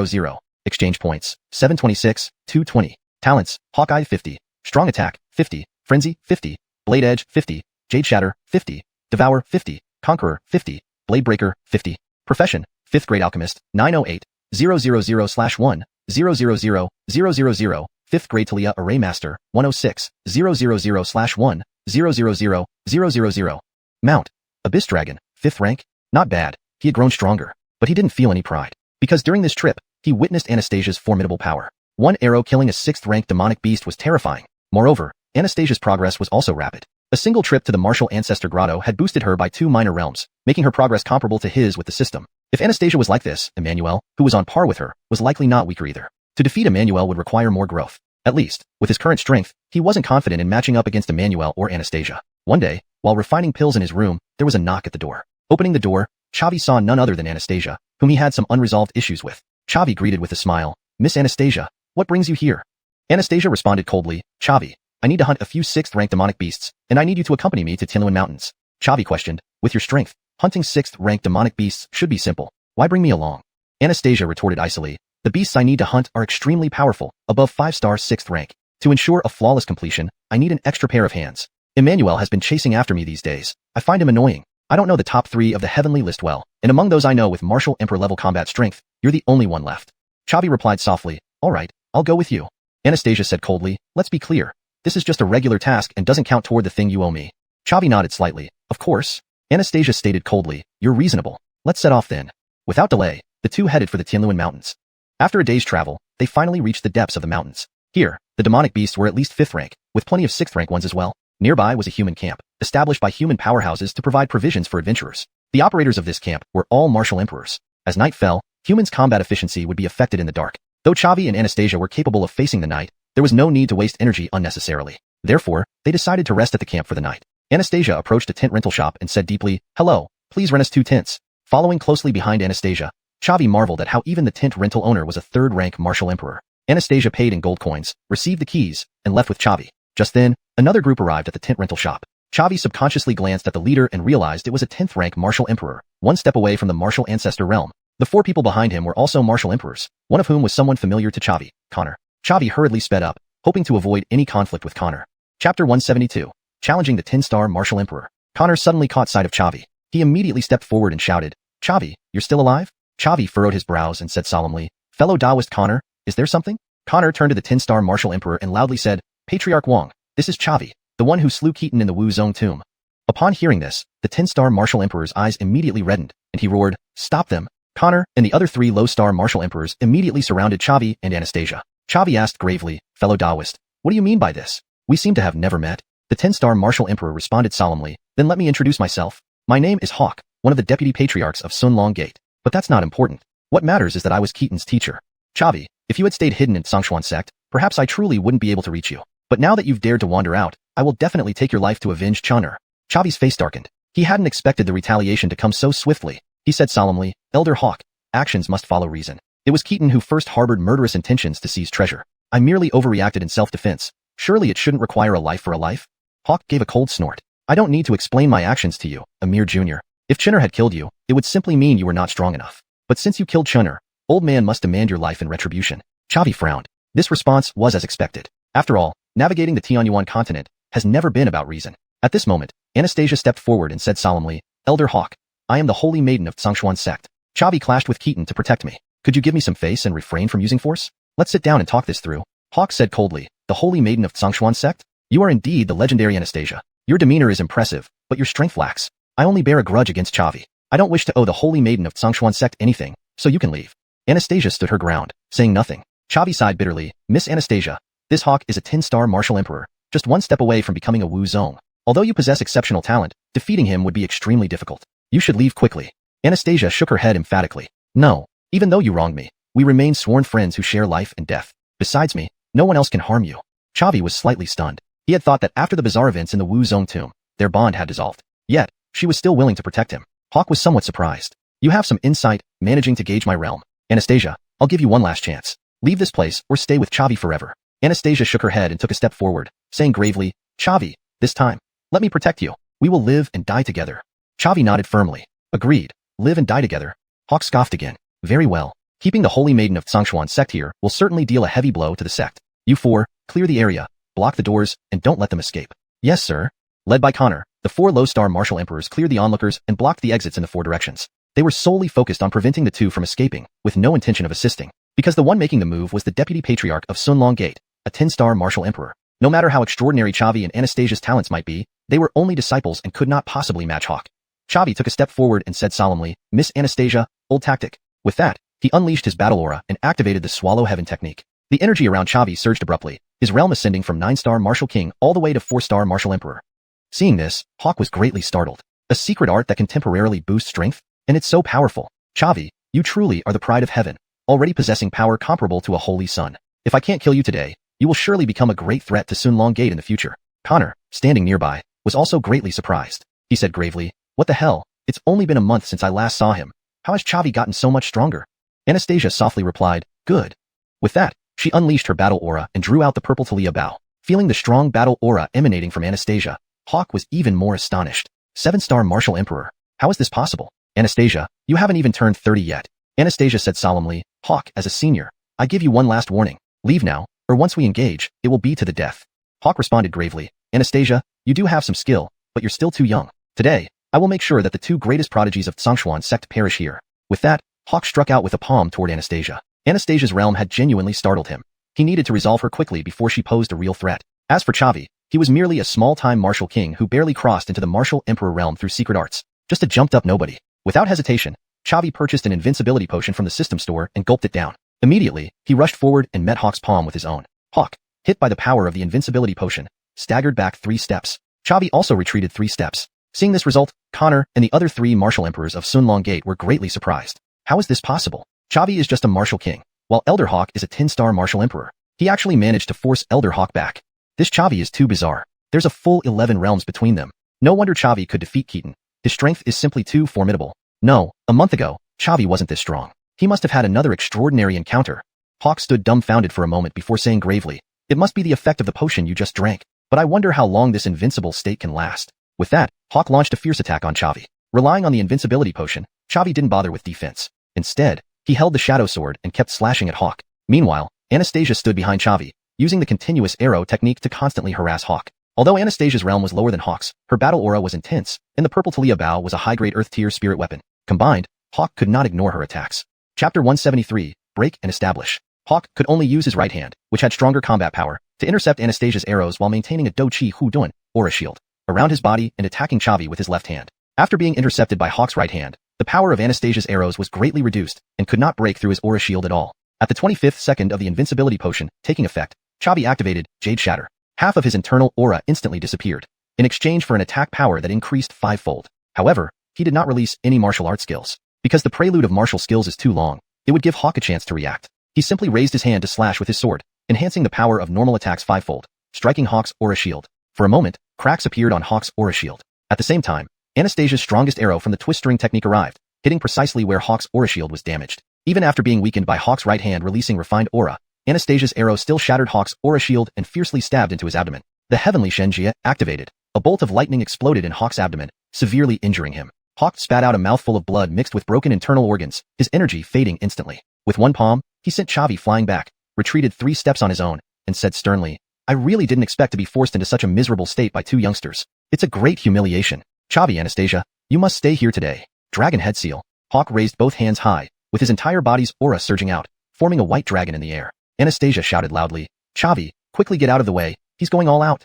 000, Exchange points, 726, 220. Talents, Hawkeye 50, Strong Attack 50, Frenzy 50, Blade Edge 50, Jade Shatter 50, Devour 50, Conqueror 50, Blade Breaker 50. Profession, 5th grade Alchemist, 908, 000/1, 000, 5th grade Talia Array Master, 106, 000/1, 000. Mount, Abyss Dragon, 5th rank. Not bad, he had grown stronger, but he didn't feel any pride. Because during this trip, he witnessed Anastasia's formidable power. One arrow killing a 6th rank demonic beast was terrifying. Moreover, Anastasia's progress was also rapid. A single trip to the Martial Ancestor Grotto had boosted her by 2 minor realms, making her progress comparable to his with the system. If Anastasia was like this, Emmanuel, who was on par with her, was likely not weaker either. To defeat Emmanuel would require more growth. At least, with his current strength, he wasn't confident in matching up against Emmanuel or Anastasia. One day, while refining pills in his room, there was a knock at the door. Opening the door, Chavi saw none other than Anastasia, whom he had some unresolved issues with. Chavi greeted with a smile. "Miss Anastasia, what brings you here?" Anastasia responded coldly, "Chavi, I need to hunt a few 6th rank demonic beasts, and I need you to accompany me to Tianluan Mountains." Chavi questioned, "With your strength, hunting 6th rank demonic beasts should be simple. Why bring me along?" Anastasia retorted icily, "The beasts I need to hunt are extremely powerful, above 5-star 6th rank. To ensure a flawless completion, I need an extra pair of hands. Emmanuel has been chasing after me these days. I find him annoying. I don't know the top 3 of the heavenly list well, and among those I know with Martial Emperor level combat strength, you're the only one left." Chavi replied softly, "Alright, I'll go with you." Anastasia said coldly, "Let's be clear. This is just a regular task and doesn't count toward the thing you owe me." Chavi nodded slightly. "Of course." Anastasia stated coldly, "You're reasonable. Let's set off then." Without delay, the two headed for the Tianluan Mountains. After a day's travel, they finally reached the depths of the mountains. Here, the demonic beasts were at least 5th rank, with plenty of 6th rank ones as well. Nearby was a human camp, established by human powerhouses to provide provisions for adventurers. The operators of this camp were all martial emperors. As night fell, humans' combat efficiency would be affected in the dark. Though Chavi and Anastasia were capable of facing the night, there was no need to waste energy unnecessarily. Therefore, they decided to rest at the camp for the night. Anastasia approached a tent rental shop and said deeply, "Hello, please rent us 2 tents." Following closely behind Anastasia, Chavi marveled at how even the tent rental owner was a 3rd-rank martial emperor. Anastasia paid in gold coins, received the keys, and left with Chavi. Just then, another group arrived at the tent rental shop. Chavi subconsciously glanced at the leader and realized it was a 10th-rank martial emperor, 1 step away from the martial ancestor realm. The 4 people behind him were also martial emperors, one of whom was someone familiar to Chavi, Connor. Chavi hurriedly sped up, hoping to avoid any conflict with Connor. Chapter 172. Challenging the 10-star martial emperor. Connor suddenly caught sight of Chavi. He immediately stepped forward and shouted, "Chavi, you're still alive?" Chavi furrowed his brows and said solemnly, "Fellow Taoist Connor, is there something?" Connor turned to the 10-star martial emperor and loudly said, "Patriarch Wang, this is Chavi, the one who slew Keaton in the Wu Zong tomb." Upon hearing this, the 10-star martial emperor's eyes immediately reddened, and he roared, "Stop them!" Connor and the other 3 low-star martial emperors immediately surrounded Chavi and Anastasia. Chavi asked gravely, "Fellow Taoist, what do you mean by this? We seem to have never met." The 10-star martial emperor responded solemnly, "Then let me introduce myself. My name is Hawk, one of the deputy patriarchs of Sunlong Gate. But that's not important. What matters is that I was Keaton's teacher. Chavi, if you had stayed hidden in Xuanhuan sect, perhaps I truly wouldn't be able to reach you. But now that you've dared to wander out, I will definitely take your life to avenge Chun'er." Chavi's face darkened. He hadn't expected the retaliation to come so swiftly. He said solemnly, "Elder Hawk, actions must follow reason. It was Keaton who first harbored murderous intentions to seize treasure. I merely overreacted in self-defense. Surely it shouldn't require a life for a life?" Hawk gave a cold snort. "I don't need to explain my actions to you, Amir Jr. If Chun'er had killed you, it would simply mean you were not strong enough. But since you killed Chun'er, old man must demand your life in retribution." Chavi frowned. This response was as expected. After all, navigating the Xuanhuan continent has never been about reason. At this moment, Anastasia stepped forward and said solemnly, "Elder Hawk, I am the holy maiden of Xuanhuan sect. Chavi clashed with Keaton to protect me. Could you give me some face and refrain from using force? Let's sit down and talk this through." Hawk said coldly, "The holy maiden of Xuanhuan sect? You are indeed the legendary Anastasia. Your demeanor is impressive, but your strength lacks. I only bear a grudge against Chavi. I don't wish to owe the holy maiden of Xuanhuan sect anything, so you can leave." Anastasia stood her ground, saying nothing. Chavi sighed bitterly, "Miss Anastasia, this Hawk is a 10-star martial emperor, just 1 step away from becoming a Wu Zong. Although you possess exceptional talent, defeating him would be extremely difficult. You should leave quickly." Anastasia shook her head emphatically. "No, even though you wronged me, we remain sworn friends who share life and death. Besides me, no one else can harm you." Chavi was slightly stunned. He had thought that after the bizarre events in the Wu Zong tomb, their bond had dissolved. Yet, she was still willing to protect him. Hawk was somewhat surprised. "You have some insight, managing to gauge my realm. Anastasia, I'll give you one last chance. Leave this place or stay with Chavi forever." Anastasia shook her head and took a step forward, saying gravely, "Chavi, this time, let me protect you. We will live and die together." Chavi nodded firmly. "Agreed. Live and die together." Hawk scoffed again. "Very well. Keeping the holy maiden of Xuanhuan sect here will certainly deal a heavy blow to the sect. You 4, clear the area, block the doors, and don't let them escape." "Yes, sir." Led by Connor, the 4 low-star martial emperors cleared the onlookers and blocked the exits in the 4 directions. They were solely focused on preventing the 2 from escaping, with no intention of assisting. Because the one making the move was the deputy patriarch of Sunlong Gate, a 10-star martial emperor. No matter how extraordinary Chavi and Anastasia's talents might be, they were only disciples and could not possibly match Hawk. Chavi took a step forward and said solemnly, "Miss Anastasia, old tactic." With that, he unleashed his battle aura and activated the Swallow Heaven technique. The energy around Chavi surged abruptly, his realm ascending from 9-star martial king all the way to 4-star martial emperor. Seeing this, Hawk was greatly startled. A secret art that can temporarily boost strength? And it's so powerful. Chavi, you truly are the pride of heaven, already possessing power comparable to a holy sun. If I can't kill you today, you will surely become a great threat to Sunlong Gate in the future. Connor, standing nearby, was also greatly surprised. He said gravely, "What the hell? It's only been a month since I last saw him. How has Chavi gotten so much stronger?" Anastasia softly replied, "Good." With that, she unleashed her battle aura and drew out the purple Talia bow. Feeling the strong battle aura emanating from Anastasia, Hawk was even more astonished. 7-star martial emperor. How is this possible? Anastasia, you haven't even turned 30 yet. Anastasia said solemnly, "Hawk, as a senior, I give you one last warning. Leave now, or once we engage, it will be to the death." Hawk responded gravely, "Anastasia, you do have some skill, but you're still too young. Today, I will make sure that the 2 greatest prodigies of Xuanhuan sect perish here." With that, Hawk struck out with a palm toward Anastasia. Anastasia's realm had genuinely startled him. He needed to resolve her quickly before she posed a real threat. As for Chavi, he was merely a small-time martial king who barely crossed into the martial emperor realm through secret arts. Just a jumped-up nobody. Without hesitation, Chavi purchased an invincibility potion from the system store and gulped it down. Immediately, he rushed forward and met Hawk's palm with his own. Hawk, hit by the power of the invincibility potion, staggered back 3 steps. Chavi also retreated 3 steps. Seeing this result, Connor and the other 3 martial emperors of Sunlong Gate were greatly surprised. How is this possible? Chavi is just a martial king, while Elder Hawk is a 10-star martial emperor. He actually managed to force Elder Hawk back. This Chavi is too bizarre. There's a full 11 realms between them. No wonder Chavi could defeat Keaton. His strength is simply too formidable. No, a month ago, Chavi wasn't this strong. He must have had another extraordinary encounter. Hawk stood dumbfounded for a moment before saying gravely, "It must be the effect of the potion you just drank, but I wonder how long this invincible state can last." With that, Hawk launched a fierce attack on Chavi. Relying on the invincibility potion, Chavi didn't bother with defense. Instead, he held the shadow sword and kept slashing at Hawk. Meanwhile, Anastasia stood behind Chavi, using the continuous arrow technique to constantly harass Hawk. Although Anastasia's realm was lower than Hawk's, her battle aura was intense, and the purple Talia bow was a high-grade earth-tier spirit weapon. Combined, Hawk could not ignore her attacks. Chapter 173, Break and Establish. Hawk could only use his right hand, which had stronger combat power, to intercept Anastasia's arrows while maintaining a Do Chi Hu Duan, aura shield, around his body and attacking Chavi with his left hand. After being intercepted by Hawk's right hand, the power of Anastasia's arrows was greatly reduced and could not break through his aura shield at all. At the 25th second of the invincibility potion taking effect, Chavi activated Jade Shatter. Half of his internal aura instantly disappeared, in exchange for an attack power that increased 5-fold. However, he did not release any martial art skills. Because the prelude of martial skills is too long, it would give Hawk a chance to react. He simply raised his hand to slash with his sword, enhancing the power of normal attacks 5-fold, striking Hawk's aura shield. For a moment, cracks appeared on Hawk's aura shield. At the same time, Anastasia's strongest arrow from the twist string technique arrived, hitting precisely where Hawk's aura shield was damaged. Even after being weakened by Hawk's right hand releasing refined aura, Anastasia's arrow still shattered Hawk's aura shield and fiercely stabbed into his abdomen. The heavenly Xianxia activated. A bolt of lightning exploded in Hawk's abdomen, severely injuring him. Hawk spat out a mouthful of blood mixed with broken internal organs, his energy fading instantly. With one palm, he sent Chavi flying back, retreated 3 steps on his own, and said sternly, "I really didn't expect to be forced into such a miserable state by 2 youngsters. It's a great humiliation. Chavi, Anastasia, you must stay here today." Dragon Head Seal. Hawk raised both hands high, with his entire body's aura surging out, forming a white dragon in the air. Anastasia shouted loudly, "Chavi, quickly get out of the way, he's going all out."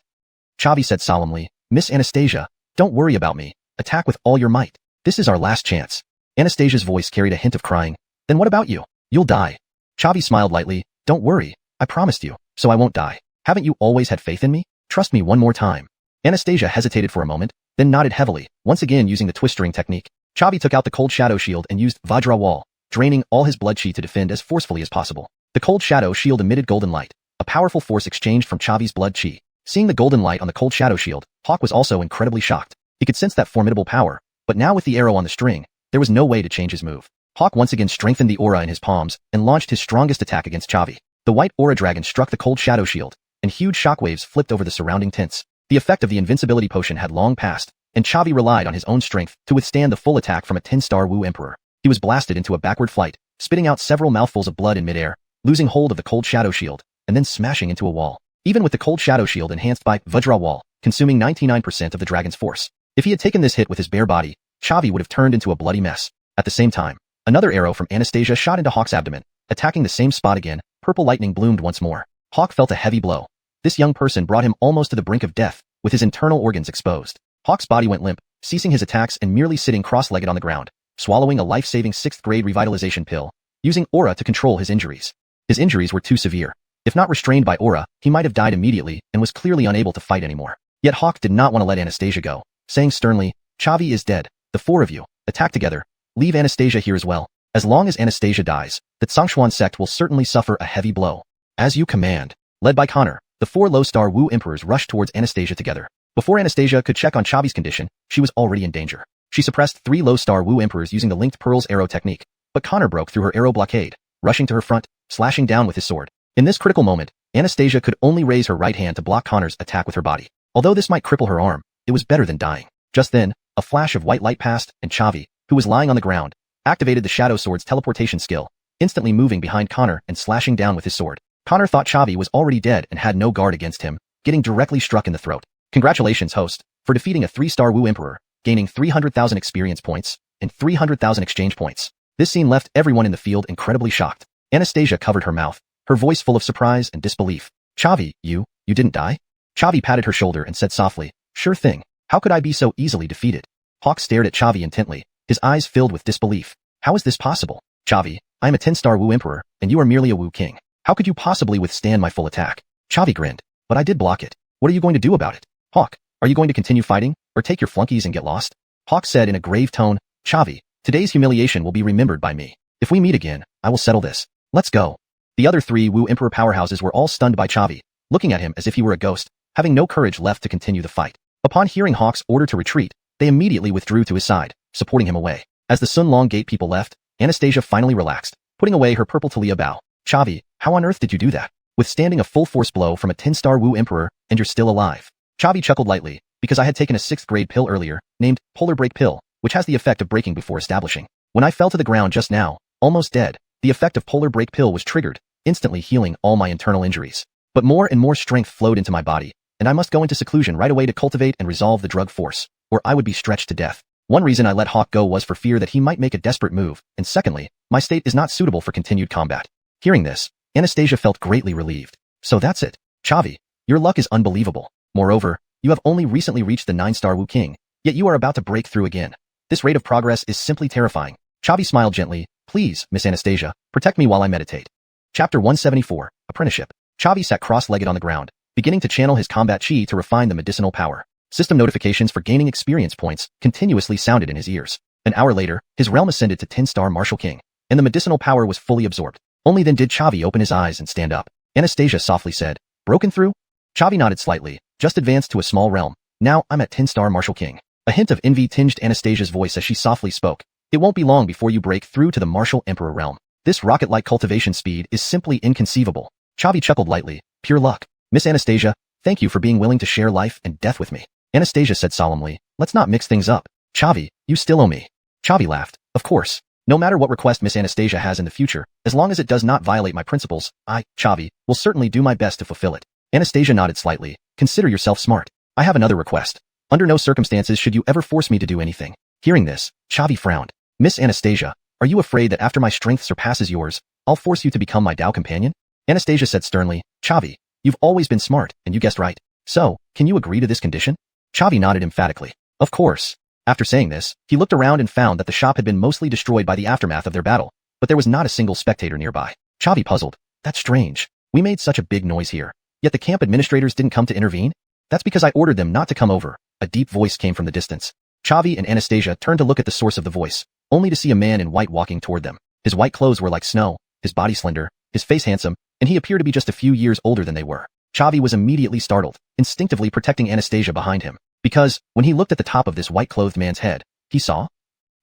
Chavi said solemnly, "Miss Anastasia, don't worry about me, attack with all your might. This is our last chance." Anastasia's voice carried a hint of crying. "Then what about you? You'll die." Chavi smiled lightly, "Don't worry, I promised you, so I won't die. Haven't you always had faith in me? Trust me one more time." Anastasia hesitated for a moment, then nodded heavily, once again using the twist string technique. Chavi took out the cold shadow shield and used Vajra Wall, draining all his blood chi to defend as forcefully as possible. The cold shadow shield emitted golden light, a powerful force exchanged from Chavi's blood chi. Seeing the golden light on the cold shadow shield, Hawk was also incredibly shocked. He could sense that formidable power, but now with the arrow on the string, there was no way to change his move. Hawk once again strengthened the aura in his palms and launched his strongest attack against Chavi. The white aura dragon struck the cold shadow shield, and huge shockwaves flipped over the surrounding tents. The effect of the invincibility potion had long passed, and Chavi relied on his own strength to withstand the full attack from a 10-star Wu Emperor. He was blasted into a backward flight, spitting out several mouthfuls of blood in midair, losing hold of the cold shadow shield, and then smashing into a wall. Even with the cold shadow shield enhanced by Vajra Wall, consuming 99% of the dragon's force. If he had taken this hit with his bare body, Chavi would have turned into a bloody mess. At the same time, another arrow from Anastasia shot into Hawk's abdomen, attacking the same spot again. Purple lightning bloomed once more. Hawk felt a heavy blow. This young person brought him almost to the brink of death, with his internal organs exposed. Hawk's body went limp, ceasing his attacks and merely sitting cross-legged on the ground, swallowing a life-saving 6th-grade revitalization pill, using aura to control his injuries. His injuries were too severe. If not restrained by aura, he might have died immediately and was clearly unable to fight anymore. Yet Hawk did not want to let Anastasia go, saying sternly, "Chavi is dead. The 4 of you, attack together. Leave Anastasia here as well. As long as Anastasia dies, the Xuanhuan sect will certainly suffer a heavy blow." "As you command." Led by Connor, the 4 low-star Wu Emperors rushed towards Anastasia together. Before Anastasia could check on Chavi's condition, she was already in danger. She suppressed 3 low-star Wu Emperors using the linked pearls arrow technique, but Connor broke through her arrow blockade, rushing to her front, slashing down with his sword. In this critical moment, Anastasia could only raise her right hand to block Connor's attack with her body. Although this might cripple her arm, it was better than dying. Just then, a flash of white light passed, and Chavi, who was lying on the ground, activated the Shadow Sword's teleportation skill, instantly moving behind Connor and slashing down with his sword. Connor thought Chavi was already dead and had no guard against him, getting directly struck in the throat. "Congratulations, host, for defeating a 3-star Wu Emperor, gaining 300,000 experience points and 300,000 exchange points." This scene left everyone in the field incredibly shocked. Anastasia covered her mouth, her voice full of surprise and disbelief. "Chavi, you didn't die?" Chavi patted her shoulder and said softly, "Sure thing. How could I be so easily defeated?" Hawk stared at Chavi intently, his eyes filled with disbelief. "How is this possible? Chavi, I am a 10-star Wu Emperor, and you are merely a Wu King. How could you possibly withstand my full attack? Chavi grinned. But I did block it. What are you going to do about it? Hawk, are you going to continue fighting, or take your flunkies and get lost? Hawk said in a grave tone, Chavi, today's humiliation will be remembered by me. If we meet again, I will settle this. Let's go. The other 3 Wu Emperor powerhouses were all stunned by Chavi, looking at him as if he were a ghost, having no courage left to continue the fight. Upon hearing Hawk's order to retreat, they immediately withdrew to his side, supporting him away. As the Sun Long Gate people left, Anastasia finally relaxed, putting away her purple Talia bow. Chavi, how on earth did you do that? Withstanding a full force blow from a 10-star Wu Emperor, and you're still alive. Chavi chuckled lightly, because I had taken a 6th grade pill earlier, named Polar Break Pill, which has the effect of breaking before establishing. When I fell to the ground just now, almost dead, the effect of Polar Break Pill was triggered, instantly healing all my internal injuries. But more and more strength flowed into my body, and I must go into seclusion right away to cultivate and resolve the drug force, or I would be stretched to death. One reason I let Hawk go was for fear that he might make a desperate move, and secondly, my state is not suitable for continued combat. Hearing this, Anastasia felt greatly relieved. So that's it. Chavi, your luck is unbelievable. Moreover, you have only recently reached the 9-star Wu King, yet you are about to break through again. This rate of progress is simply terrifying. Chavi smiled gently. Please, Miss Anastasia, protect me while I meditate. Chapter 174, Apprenticeship. Chavi sat cross-legged on the ground, beginning to channel his combat chi to refine the medicinal power. System notifications for gaining experience points continuously sounded in his ears. An hour later, his realm ascended to 10-star Martial King, and the medicinal power was fully absorbed. Only then did Chavi open his eyes and stand up. Anastasia softly said, broken through? Chavi nodded slightly, just advanced to a small realm. Now I'm at 10-star Martial King. A hint of envy tinged Anastasia's voice as she softly spoke. It won't be long before you break through to the Martial Emperor realm. This rocket-like cultivation speed is simply inconceivable. Chavi chuckled lightly. Pure luck. Miss Anastasia, thank you for being willing to share life and death with me. Anastasia said solemnly, let's not mix things up. Chavi, you still owe me. Chavi laughed. Of course. No matter what request Miss Anastasia has in the future, as long as it does not violate my principles, I, Chavi, will certainly do my best to fulfill it. Anastasia nodded slightly. Consider yourself smart. I have another request. Under no circumstances should you ever force me to do anything. Hearing this, Chavi frowned. Miss Anastasia, are you afraid that after my strength surpasses yours, I'll force you to become my Tao companion? Anastasia said sternly, Chavi, you've always been smart, and you guessed right. So, can you agree to this condition? Chavi nodded emphatically. Of course. After saying this, he looked around and found that the shop had been mostly destroyed by the aftermath of their battle, but there was not a single spectator nearby. Chavi puzzled. That's strange. We made such a big noise here. Yet the camp administrators didn't come to intervene? That's because I ordered them not to come over. A deep voice came from the distance. Chavi and Anastasia turned to look at the source of the voice, only to see a man in white walking toward them. His white clothes were like snow, his body slender, his face handsome, and he appeared to be just a few years older than they were. Chavi was immediately startled, instinctively protecting Anastasia behind him, because, when he looked at the top of this white-clothed man's head, he saw,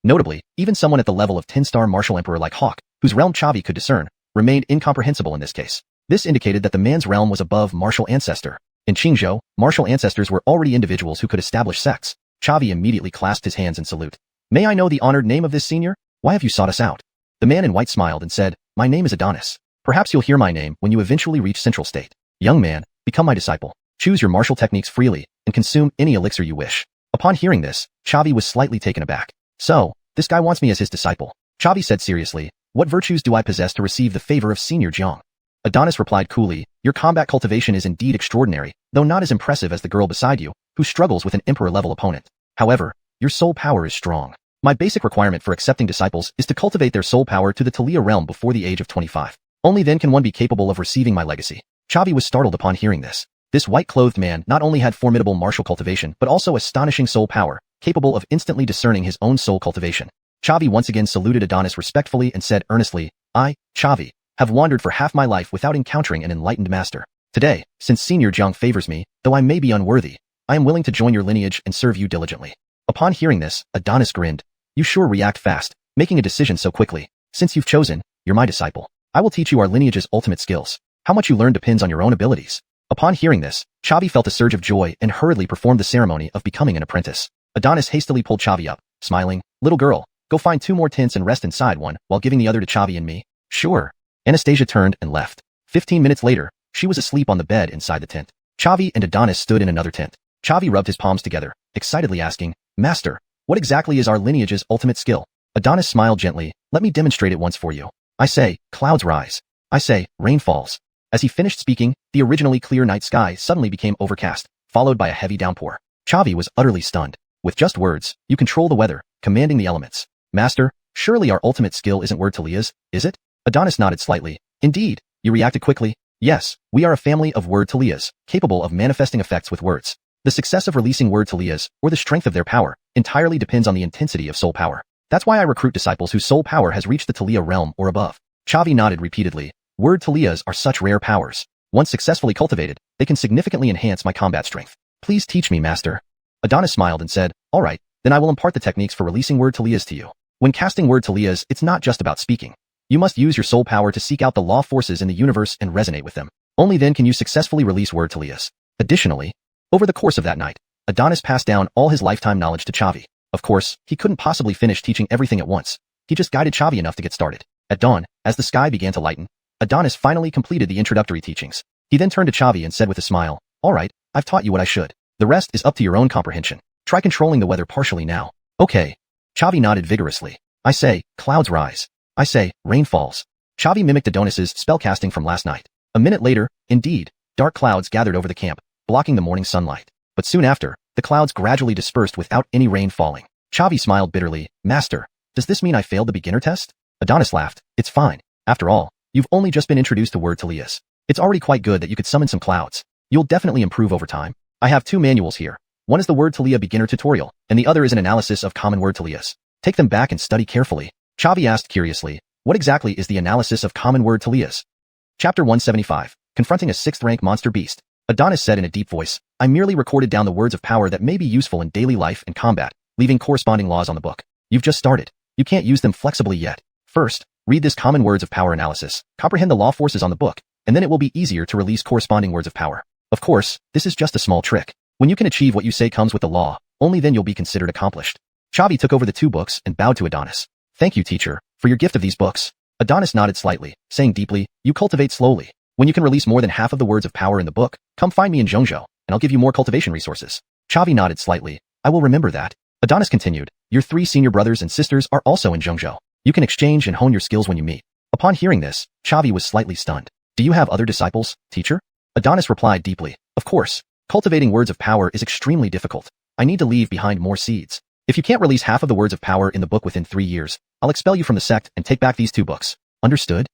notably, even someone at the level of 10-star Martial Emperor like Hawk, whose realm Chavi could discern, remained incomprehensible in this case. This indicated that the man's realm was above Martial Ancestor. In Qingzhou, Martial Ancestors were already individuals who could establish sects. Chavi immediately clasped his hands in salute. May I know the honored name of this senior? Why have you sought us out? The man in white smiled and said, my name is Adonis. Perhaps you'll hear my name when you eventually reach Central State. Young man, become my disciple. Choose your martial techniques freely, and consume any elixir you wish. Upon hearing this, Chavi was slightly taken aback. So, this guy wants me as his disciple. Chavi said seriously, what virtues do I possess to receive the favor of Senior Jiang? Adonis replied coolly, your combat cultivation is indeed extraordinary, though not as impressive as the girl beside you, who struggles with an emperor-level opponent. However, your soul power is strong. My basic requirement for accepting disciples is to cultivate their soul power to the Talia realm before the age of 25. Only then can one be capable of receiving my legacy. Chavi was startled upon hearing this. This white-clothed man not only had formidable martial cultivation but also astonishing soul power, capable of instantly discerning his own soul cultivation. Chavi once again saluted Adonis respectfully and said earnestly, I, Chavi, have wandered for half my life without encountering an enlightened master. Today, since Senior Jiang favors me, though I may be unworthy, I am willing to join your lineage and serve you diligently. Upon hearing this, Adonis grinned. You sure react fast, making a decision so quickly. Since you've chosen, you're my disciple. I will teach you our lineage's ultimate skills. How much you learn depends on your own abilities. Upon hearing this, Chavi felt a surge of joy and hurriedly performed the ceremony of becoming an apprentice. Adonis hastily pulled Chavi up, smiling, little girl, go find 2 more tents and rest inside one while giving the other to Chavi and me. Sure. Anastasia turned and left. 15 minutes later, she was asleep on the bed inside the tent. Chavi and Adonis stood in another tent. Chavi rubbed his palms together, excitedly asking, Master, what exactly is our lineage's ultimate skill? Adonis smiled gently, let me demonstrate it once for you. I say, clouds rise. I say, rain falls. As he finished speaking, the originally clear night sky suddenly became overcast, followed by a heavy downpour. Chavi was utterly stunned. With just words, you control the weather, commanding the elements. Master, Surely our ultimate skill isn't word Talias, is it? Adonis nodded slightly. Indeed, you reacted quickly. Yes, we are a family of word Talias, capable of manifesting effects with words. The success of releasing word Talias, or the strength of their power, entirely depends on the intensity of soul power. That's why I recruit disciples whose soul power has reached the Talia realm or above. Chavi nodded repeatedly. Word Talias are such rare powers. Once successfully cultivated, they can significantly enhance my combat strength. Please teach me, master. Adonis smiled and said, all right, then I will impart the techniques for releasing word Talias to you. When casting word Talias, it's not just about speaking. You must use your soul power to seek out the law forces in the universe and resonate with them. Only then can you successfully release word Talias. Additionally, over the course of that night, Adonis passed down all his lifetime knowledge to Chavi. Of course, he couldn't possibly finish teaching everything at once. He just guided Chavi enough to get started. At dawn, as the sky began to lighten, Adonis finally completed the introductory teachings. He then turned to Chavi and said with a smile, all right, I've taught you what I should. The rest is up to your own comprehension. Try controlling the weather partially now. Okay. Chavi nodded vigorously. I say, clouds rise. I say, rain falls. Chavi mimicked Adonis's spellcasting from last night. A minute later, indeed, dark clouds gathered over the camp, blocking the morning sunlight. But soon after, the clouds gradually dispersed without any rain falling. Chavi smiled bitterly. Master, does this mean I failed the beginner test? Adonis laughed. It's fine. After all, you've only just been introduced to word Talias. It's already quite good that you could summon some clouds. You'll definitely improve over time. I have 2 manuals here. One is the word Talia beginner tutorial, and the other is an analysis of common word Talias. Take them back and study carefully. Chavi asked curiously, what exactly is the analysis of common word Talias? Chapter 175, Confronting a 6th rank monster beast. Adonis said in a deep voice, I merely recorded down the words of power that may be useful in daily life and combat, leaving corresponding laws on the book. You've just started. You can't use them flexibly yet. First, read this common words of power analysis, comprehend the law forces on the book, and then it will be easier to release corresponding words of power. Of course, this is just a small trick. When you can achieve what you say comes with the law, only then you'll be considered accomplished. Chavi took over the 2 books and bowed to Adonis. Thank you, teacher, for your gift of these books. Adonis nodded slightly, saying deeply, you cultivate slowly. When you can release more than half of the words of power in the book, come find me in Xianxia, and I'll give you more cultivation resources. Chavi nodded slightly. I will remember that. Adonis continued, your 3 senior brothers and sisters are also in Xianxia. You can exchange and hone your skills when you meet. Upon hearing this, Chavi was slightly stunned. Do you have other disciples, teacher? Adonis replied deeply, of course. Cultivating words of power is extremely difficult. I need to leave behind more seeds. If you can't release half of the words of power in the book within 3 years, I'll expel you from the sect and take back these 2 books. Understood?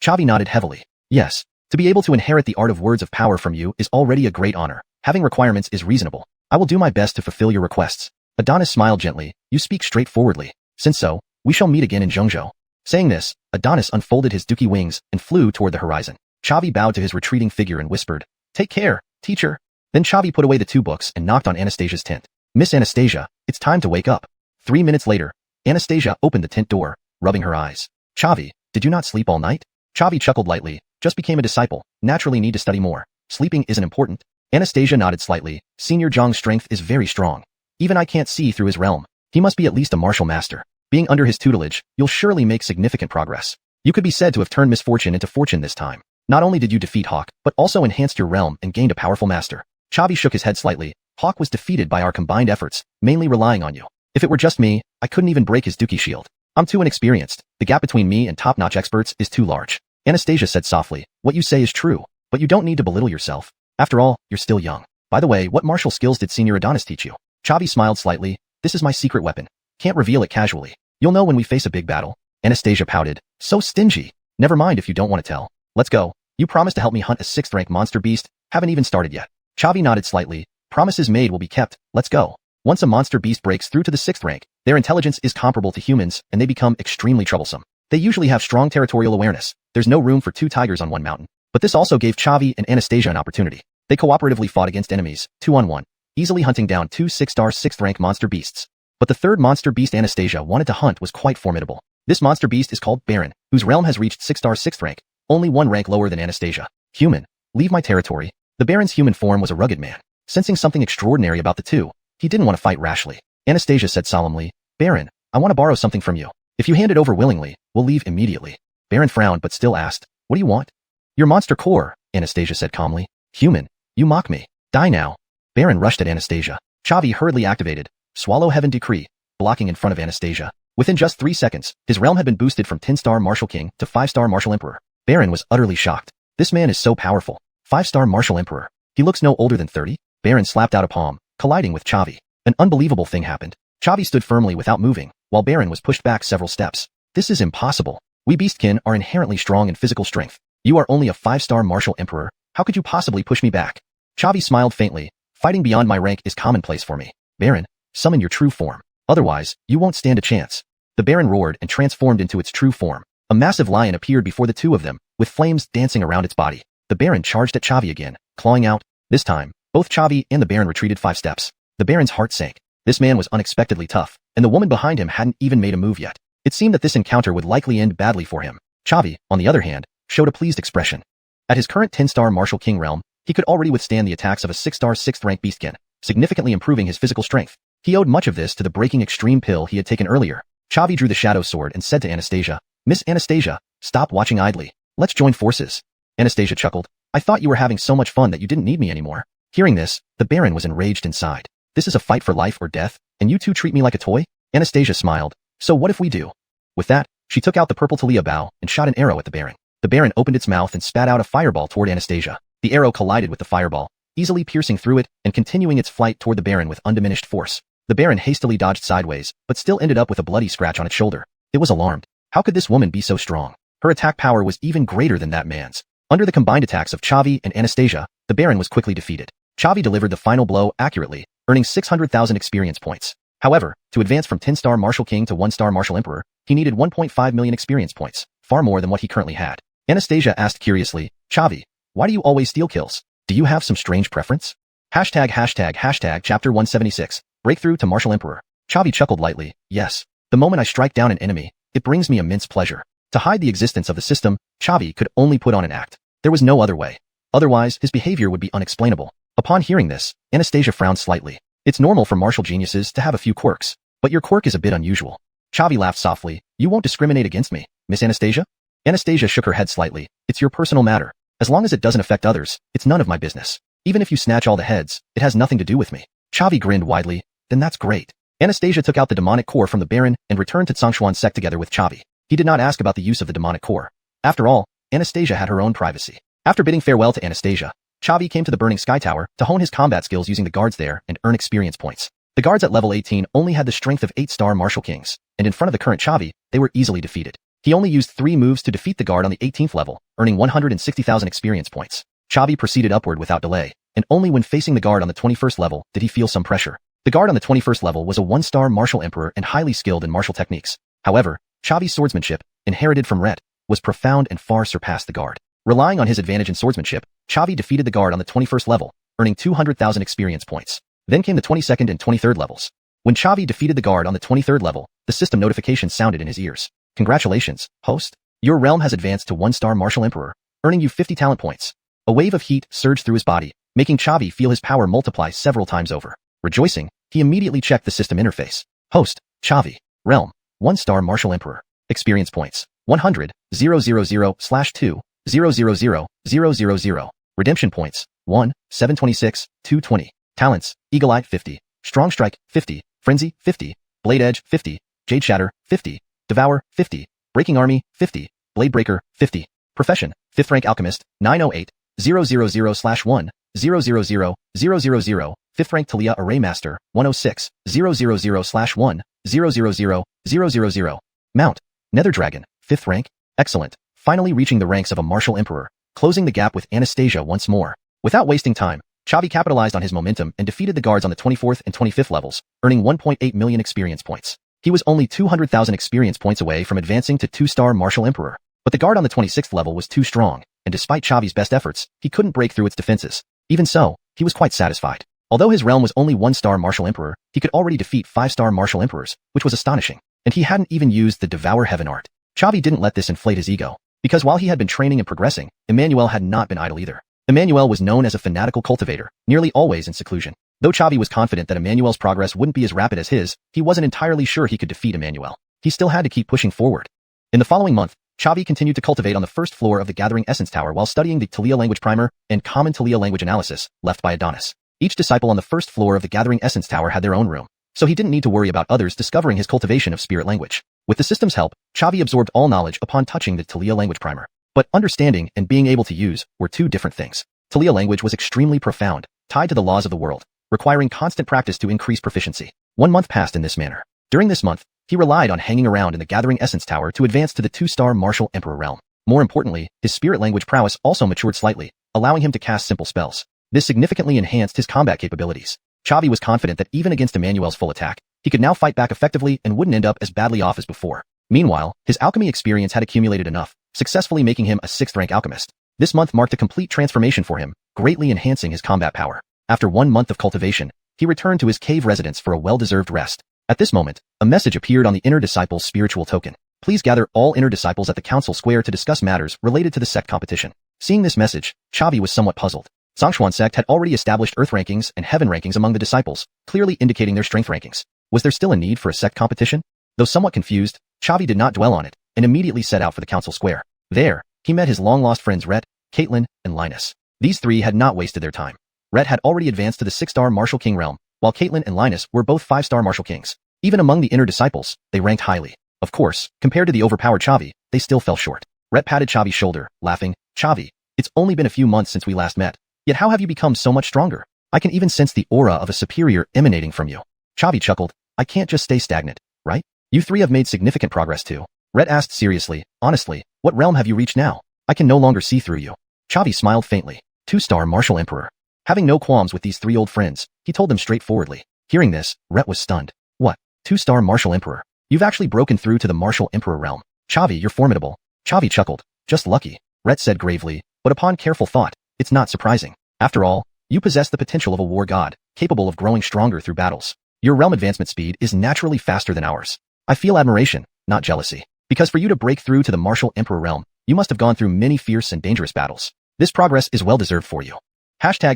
Chavi nodded heavily. Yes. To be able to inherit the art of words of power from you is already a great honor. Having requirements is reasonable. I will do my best to fulfill your requests. Adonis smiled gently. You speak straightforwardly. Since so, we shall meet again in Xianxia. Saying this, Adonis unfolded his dookie wings and flew toward the horizon. Chavi bowed to his retreating figure and whispered, take care, teacher. Then Chavi put away the 2 books and knocked on Anastasia's tent. Miss Anastasia, it's time to wake up. 3 minutes later, Anastasia opened the tent door, rubbing her eyes. Chavi, did you not sleep all night? Chavi chuckled lightly. Just became a disciple, naturally need to study more. Sleeping isn't important. Anastasia nodded slightly. Senior Zhang's strength is very strong. Even I can't see through his realm. He must be at least a martial master. Being under his tutelage, you'll surely make significant progress. You could be said to have turned misfortune into fortune this time. Not only did you defeat Hawk, but also enhanced your realm and gained a powerful master. Chavi shook his head slightly. Hawk was defeated by our combined efforts, mainly relying on you. If it were just me, I couldn't even break his dookie shield. I'm too inexperienced. The gap between me and top-notch experts is too large. Anastasia said softly, what you say is true, but you don't need to belittle yourself. After all, you're still young. By the way, what martial skills did Senior Adonis teach you? Chavi smiled slightly. This is my secret weapon. Can't reveal it casually. You'll know when we face a big battle. Anastasia pouted. So stingy. Never mind if you don't want to tell. Let's go. You promised to help me hunt a 6th rank monster beast. Haven't even started yet. Chavi nodded slightly. Promises made will be kept. Let's go. Once a monster beast breaks through to the 6th rank, their intelligence is comparable to humans, and they become extremely troublesome. They usually have strong territorial awareness. There's no room for 2 tigers on one mountain. But this also gave Chavi and Anastasia an opportunity. They cooperatively fought against enemies, 2-on-1, easily hunting down 2 6-star 6th rank monster beasts. But the 3rd monster beast Anastasia wanted to hunt was quite formidable. This monster beast is called Baron, whose realm has reached 6-star 6th rank, only 1 rank lower than Anastasia. Human, leave my territory. The Baron's human form was a rugged man. Sensing something extraordinary about the 2, he didn't want to fight rashly. Anastasia said solemnly, Baron, I want to borrow something from you. If you hand it over willingly, we'll leave immediately. Baron frowned but still asked, what do you want? Your monster core, Anastasia said calmly. Human, you mock me. Die now. Baron rushed at Anastasia. Chavi hurriedly activated, Swallow Heaven Decree, blocking in front of Anastasia. Within just 3 seconds, his realm had been boosted from 10-star Martial King to 5-star Martial Emperor. Baron was utterly shocked. This man is so powerful. 5-star Martial Emperor. He looks no older than 30. Baron slapped out a palm, colliding with Chavi. An unbelievable thing happened. Chavi stood firmly without moving, while Baron was pushed back several steps. This is impossible. We beastkin are inherently strong in physical strength. You are only a 5-star martial emperor. How could you possibly push me back? Chavi smiled faintly. Fighting beyond my rank is commonplace for me. Baron, summon your true form. Otherwise, you won't stand a chance. The Baron roared and transformed into its true form. A massive lion appeared before the two of them, with flames dancing around its body. The Baron charged at Chavi again, clawing out. This time, both Chavi and the Baron retreated 5 steps. The Baron's heart sank. This man was unexpectedly tough, and the woman behind him hadn't even made a move yet. It seemed that this encounter would likely end badly for him. Chavi, on the other hand, showed a pleased expression. At his current 10-star martial king realm, he could already withstand the attacks of a 6-star 6th-rank beastkin, significantly improving his physical strength. He owed much of this to the breaking extreme pill he had taken earlier. Chavi drew the shadow sword and said to Anastasia, Miss Anastasia, stop watching idly. Let's join forces. Anastasia chuckled. I thought you were having so much fun that you didn't need me anymore. Hearing this, the Baron was enraged inside. This is a fight for life or death, and you two treat me like a toy? Anastasia smiled. So what if we do? With that, she took out the purple Talia bow and shot an arrow at the Baron. The Baron opened its mouth and spat out a fireball toward Anastasia. The arrow collided with the fireball, easily piercing through it and continuing its flight toward the Baron with undiminished force. The Baron hastily dodged sideways, but still ended up with a bloody scratch on its shoulder. It was alarmed. How could this woman be so strong? Her attack power was even greater than that man's. Under the combined attacks of Chavi and Anastasia, the Baron was quickly defeated. Chavi delivered the final blow accurately, earning 600,000 experience points. However, to advance from 10-star Martial King to 1-star Martial Emperor, he needed 1.5 million experience points, far more than what he currently had. Anastasia asked curiously, Chavi, why do you always steal kills? Do you have some strange preference? Chapter 176, Breakthrough to Martial Emperor. Chavi chuckled lightly, yes. The moment I strike down an enemy, it brings me immense pleasure. To hide the existence of the system, Chavi could only put on an act. There was no other way. Otherwise, his behavior would be unexplainable. Upon hearing this, Anastasia frowned slightly. It's normal for martial geniuses to have a few quirks, but your quirk is a bit unusual. Chavi laughed softly. You won't discriminate against me, Miss Anastasia? Anastasia shook her head slightly. It's your personal matter. As long as it doesn't affect others, it's none of my business. Even if you snatch all the heads, it has nothing to do with me. Chavi grinned widely. Then that's great. Anastasia took out the demonic core from the Baron and returned to xuanhuan sect together with Chavi. He did not ask about the use of the demonic core. After all, Anastasia had her own privacy. After bidding farewell to Anastasia, Chavi came to the Burning Sky Tower to hone his combat skills using the guards there and earn experience points. The guards at level 18 only had the strength of 8-star Martial Kings, and in front of the current Chavi, they were easily defeated. He only used 3 moves to defeat the guard on the 18th level, earning 160,000 experience points. Chavi proceeded upward without delay, and only when facing the guard on the 21st level did he feel some pressure. The guard on the 21st level was a 1-star Martial Emperor and highly skilled in martial techniques. However, Chavi's swordsmanship, inherited from Ret, was profound and far surpassed the guard. Relying on his advantage in swordsmanship, Chavi defeated the guard on the 21st level, earning 200,000 experience points. Then came the 22nd and 23rd levels. When Chavi defeated the guard on the 23rd level, the system notification sounded in his ears. Congratulations, host. Your realm has advanced to 1-star Martial Emperor, earning you 50 talent points. A wave of heat surged through his body, making Chavi feel his power multiply several times over. Rejoicing, he immediately checked the system interface. Host, Chavi. Realm, 1-star Martial Emperor. Experience points, 100, 000/2, 000. Redemption points, 1, 726, 220. Talents, Eagle Eye, 50. Strong Strike, 50. Frenzy, 50. Blade Edge, 50. Jade Shatter, 50. Devour, 50. Breaking Army, 50. Blade Breaker, 50. Profession, 5th rank Alchemist, 908, 000/1, 000. 5th rank Talia Array Master, 106, 000/1, 000. Mount, Nether Dragon, 5th rank. Excellent. Finally reaching the ranks of a Martial Emperor, closing the gap with Anastasia once more. Without wasting time, Chavi capitalized on his momentum and defeated the guards on the 24th and 25th levels, earning 1.8 million experience points. He was only 200,000 experience points away from advancing to 2-star Martial Emperor. But the guard on the 26th level was too strong, and despite Chavi's best efforts, he couldn't break through its defenses. Even so, he was quite satisfied. Although his realm was only 1-star Martial Emperor, he could already defeat 5-star Martial Emperors, which was astonishing. And he hadn't even used the Devour Heaven art. Chavi didn't let this inflate his ego. Because while he had been training and progressing, Emmanuel had not been idle either. Emmanuel was known as a fanatical cultivator, nearly always in seclusion. Though Chavi was confident that Emmanuel's progress wouldn't be as rapid as his, he wasn't entirely sure he could defeat Emmanuel. He still had to keep pushing forward. In the following month, Chavi continued to cultivate on the first floor of the Gathering Essence Tower while studying the Talia language primer and common Talia language analysis left by Adonis. Each disciple on the first floor of the Gathering Essence Tower had their own room, so he didn't need to worry about others discovering his cultivation of spirit language. With the system's help, Chavi absorbed all knowledge upon touching the Talia language primer. But understanding and being able to use were two different things. Talia language was extremely profound, tied to the laws of the world, requiring constant practice to increase proficiency. 1 month passed in this manner. During this month, He relied on hanging around in the Gathering Essence Tower to advance to the 2-star Martial Emperor realm. More importantly, his spirit language prowess also matured slightly, allowing him to cast simple spells. This significantly enhanced his combat capabilities. Chavi was confident that even against Emmanuel's full attack, he could now fight back effectively and wouldn't end up as badly off as before. Meanwhile, his alchemy experience had accumulated enough, successfully making him a 6th-rank alchemist. This month marked a complete transformation for him, greatly enhancing his combat power. After 1 month of cultivation, he returned to his cave residence for a well-deserved rest. At this moment, a message appeared on the Inner Disciple's spiritual token. Please gather all Inner Disciples at the Council Square to discuss matters related to the sect competition. Seeing this message, Chavi was somewhat puzzled. Xuanhuan sect had already established Earth rankings and Heaven rankings among the disciples, clearly indicating their strength rankings. Was there still a need for a sect competition? Though somewhat confused, Chavi did not dwell on it, and immediately set out for the Council Square. There, he met his long-lost friends Rhett, Caitlin, and Linus. These three had not wasted their time. Rhett had already advanced to the 6-star Martial King realm, while Caitlin and Linus were both 5-star Martial Kings. Even among the Inner Disciples, they ranked highly. Of course, compared to the overpowered Chavi, they still fell short. Rhett patted Chavi's shoulder, laughing, "Chavi, it's only been a few months since we last met. Yet how have you become so much stronger? I can even sense the aura of a superior emanating from you." Chavi chuckled, "I can't just stay stagnant, right? You three have made significant progress too." Rhett asked seriously, "Honestly, what realm have you reached now? I can no longer see through you." Chavi smiled faintly. 2-star Martial Emperor. Having no qualms with these three old friends, he told them straightforwardly. Hearing this, Rhett was stunned. "What? 2-star Martial Emperor? You've actually broken through to the Martial Emperor realm. Chavi, you're formidable." Chavi chuckled. "Just lucky," Rhett said gravely, "but upon careful thought, it's not surprising. After all, you possess the potential of a war god, capable of growing stronger through battles. Your realm advancement speed is naturally faster than ours. I feel admiration, not jealousy. Because for you to break through to the Martial Emperor realm, you must have gone through many fierce and dangerous battles. This progress is well deserved for you." Chapter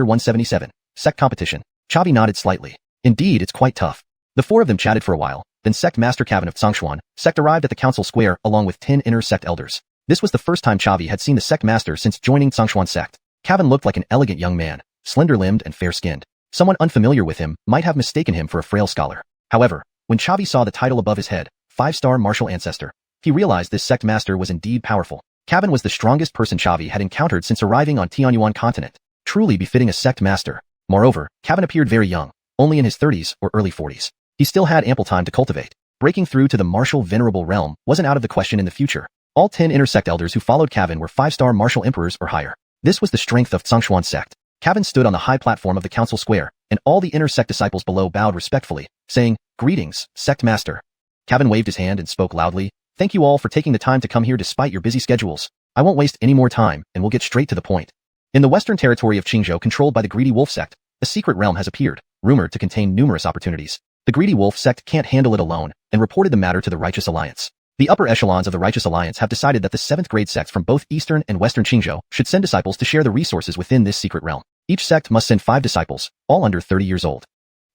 177. Sect Competition. Chavi nodded slightly. Indeed, it's quite tough. The four of them chatted for a while, then Sect Master Cavan of Xuanhuan sect arrived at the council square along with 10 inner sect elders. This was the first time Chavi had seen the sect master since joining Xuanhuan sect. Cavan looked like an elegant young man, slender-limbed and fair-skinned. Someone unfamiliar with him might have mistaken him for a frail scholar. However, when Chavi saw the title above his head, 5-star Martial Ancestor, he realized this sect master was indeed powerful. Cavan was the strongest person Chavi had encountered since arriving on Xuanhuan continent, truly befitting a sect master. Moreover, Cavan appeared very young, only in his 30s or early 40s. He still had ample time to cultivate. Breaking through to the Martial Venerable realm wasn't out of the question in the future. All 10 inner sect elders who followed Cavan were 5-star Martial Emperors or higher. This was the strength of Xuanhuan sect. Cavan stood on the high platform of the council square, and all the inner sect disciples below bowed respectfully, saying, "Greetings, sect master." Cavan waved his hand and spoke loudly, "Thank you all for taking the time to come here despite your busy schedules. I won't waste any more time, and we'll get straight to the point. In the western territory of Qingzhou controlled by the Greedy Wolf sect, a secret realm has appeared, rumored to contain numerous opportunities. The Greedy Wolf sect can't handle it alone, and reported the matter to the Righteous Alliance. The upper echelons of the Righteous Alliance have decided that the 7th grade sects from both eastern and western Qingzhou should send disciples to share the resources within this secret realm. Each sect must send 5 disciples, all under 30 years old.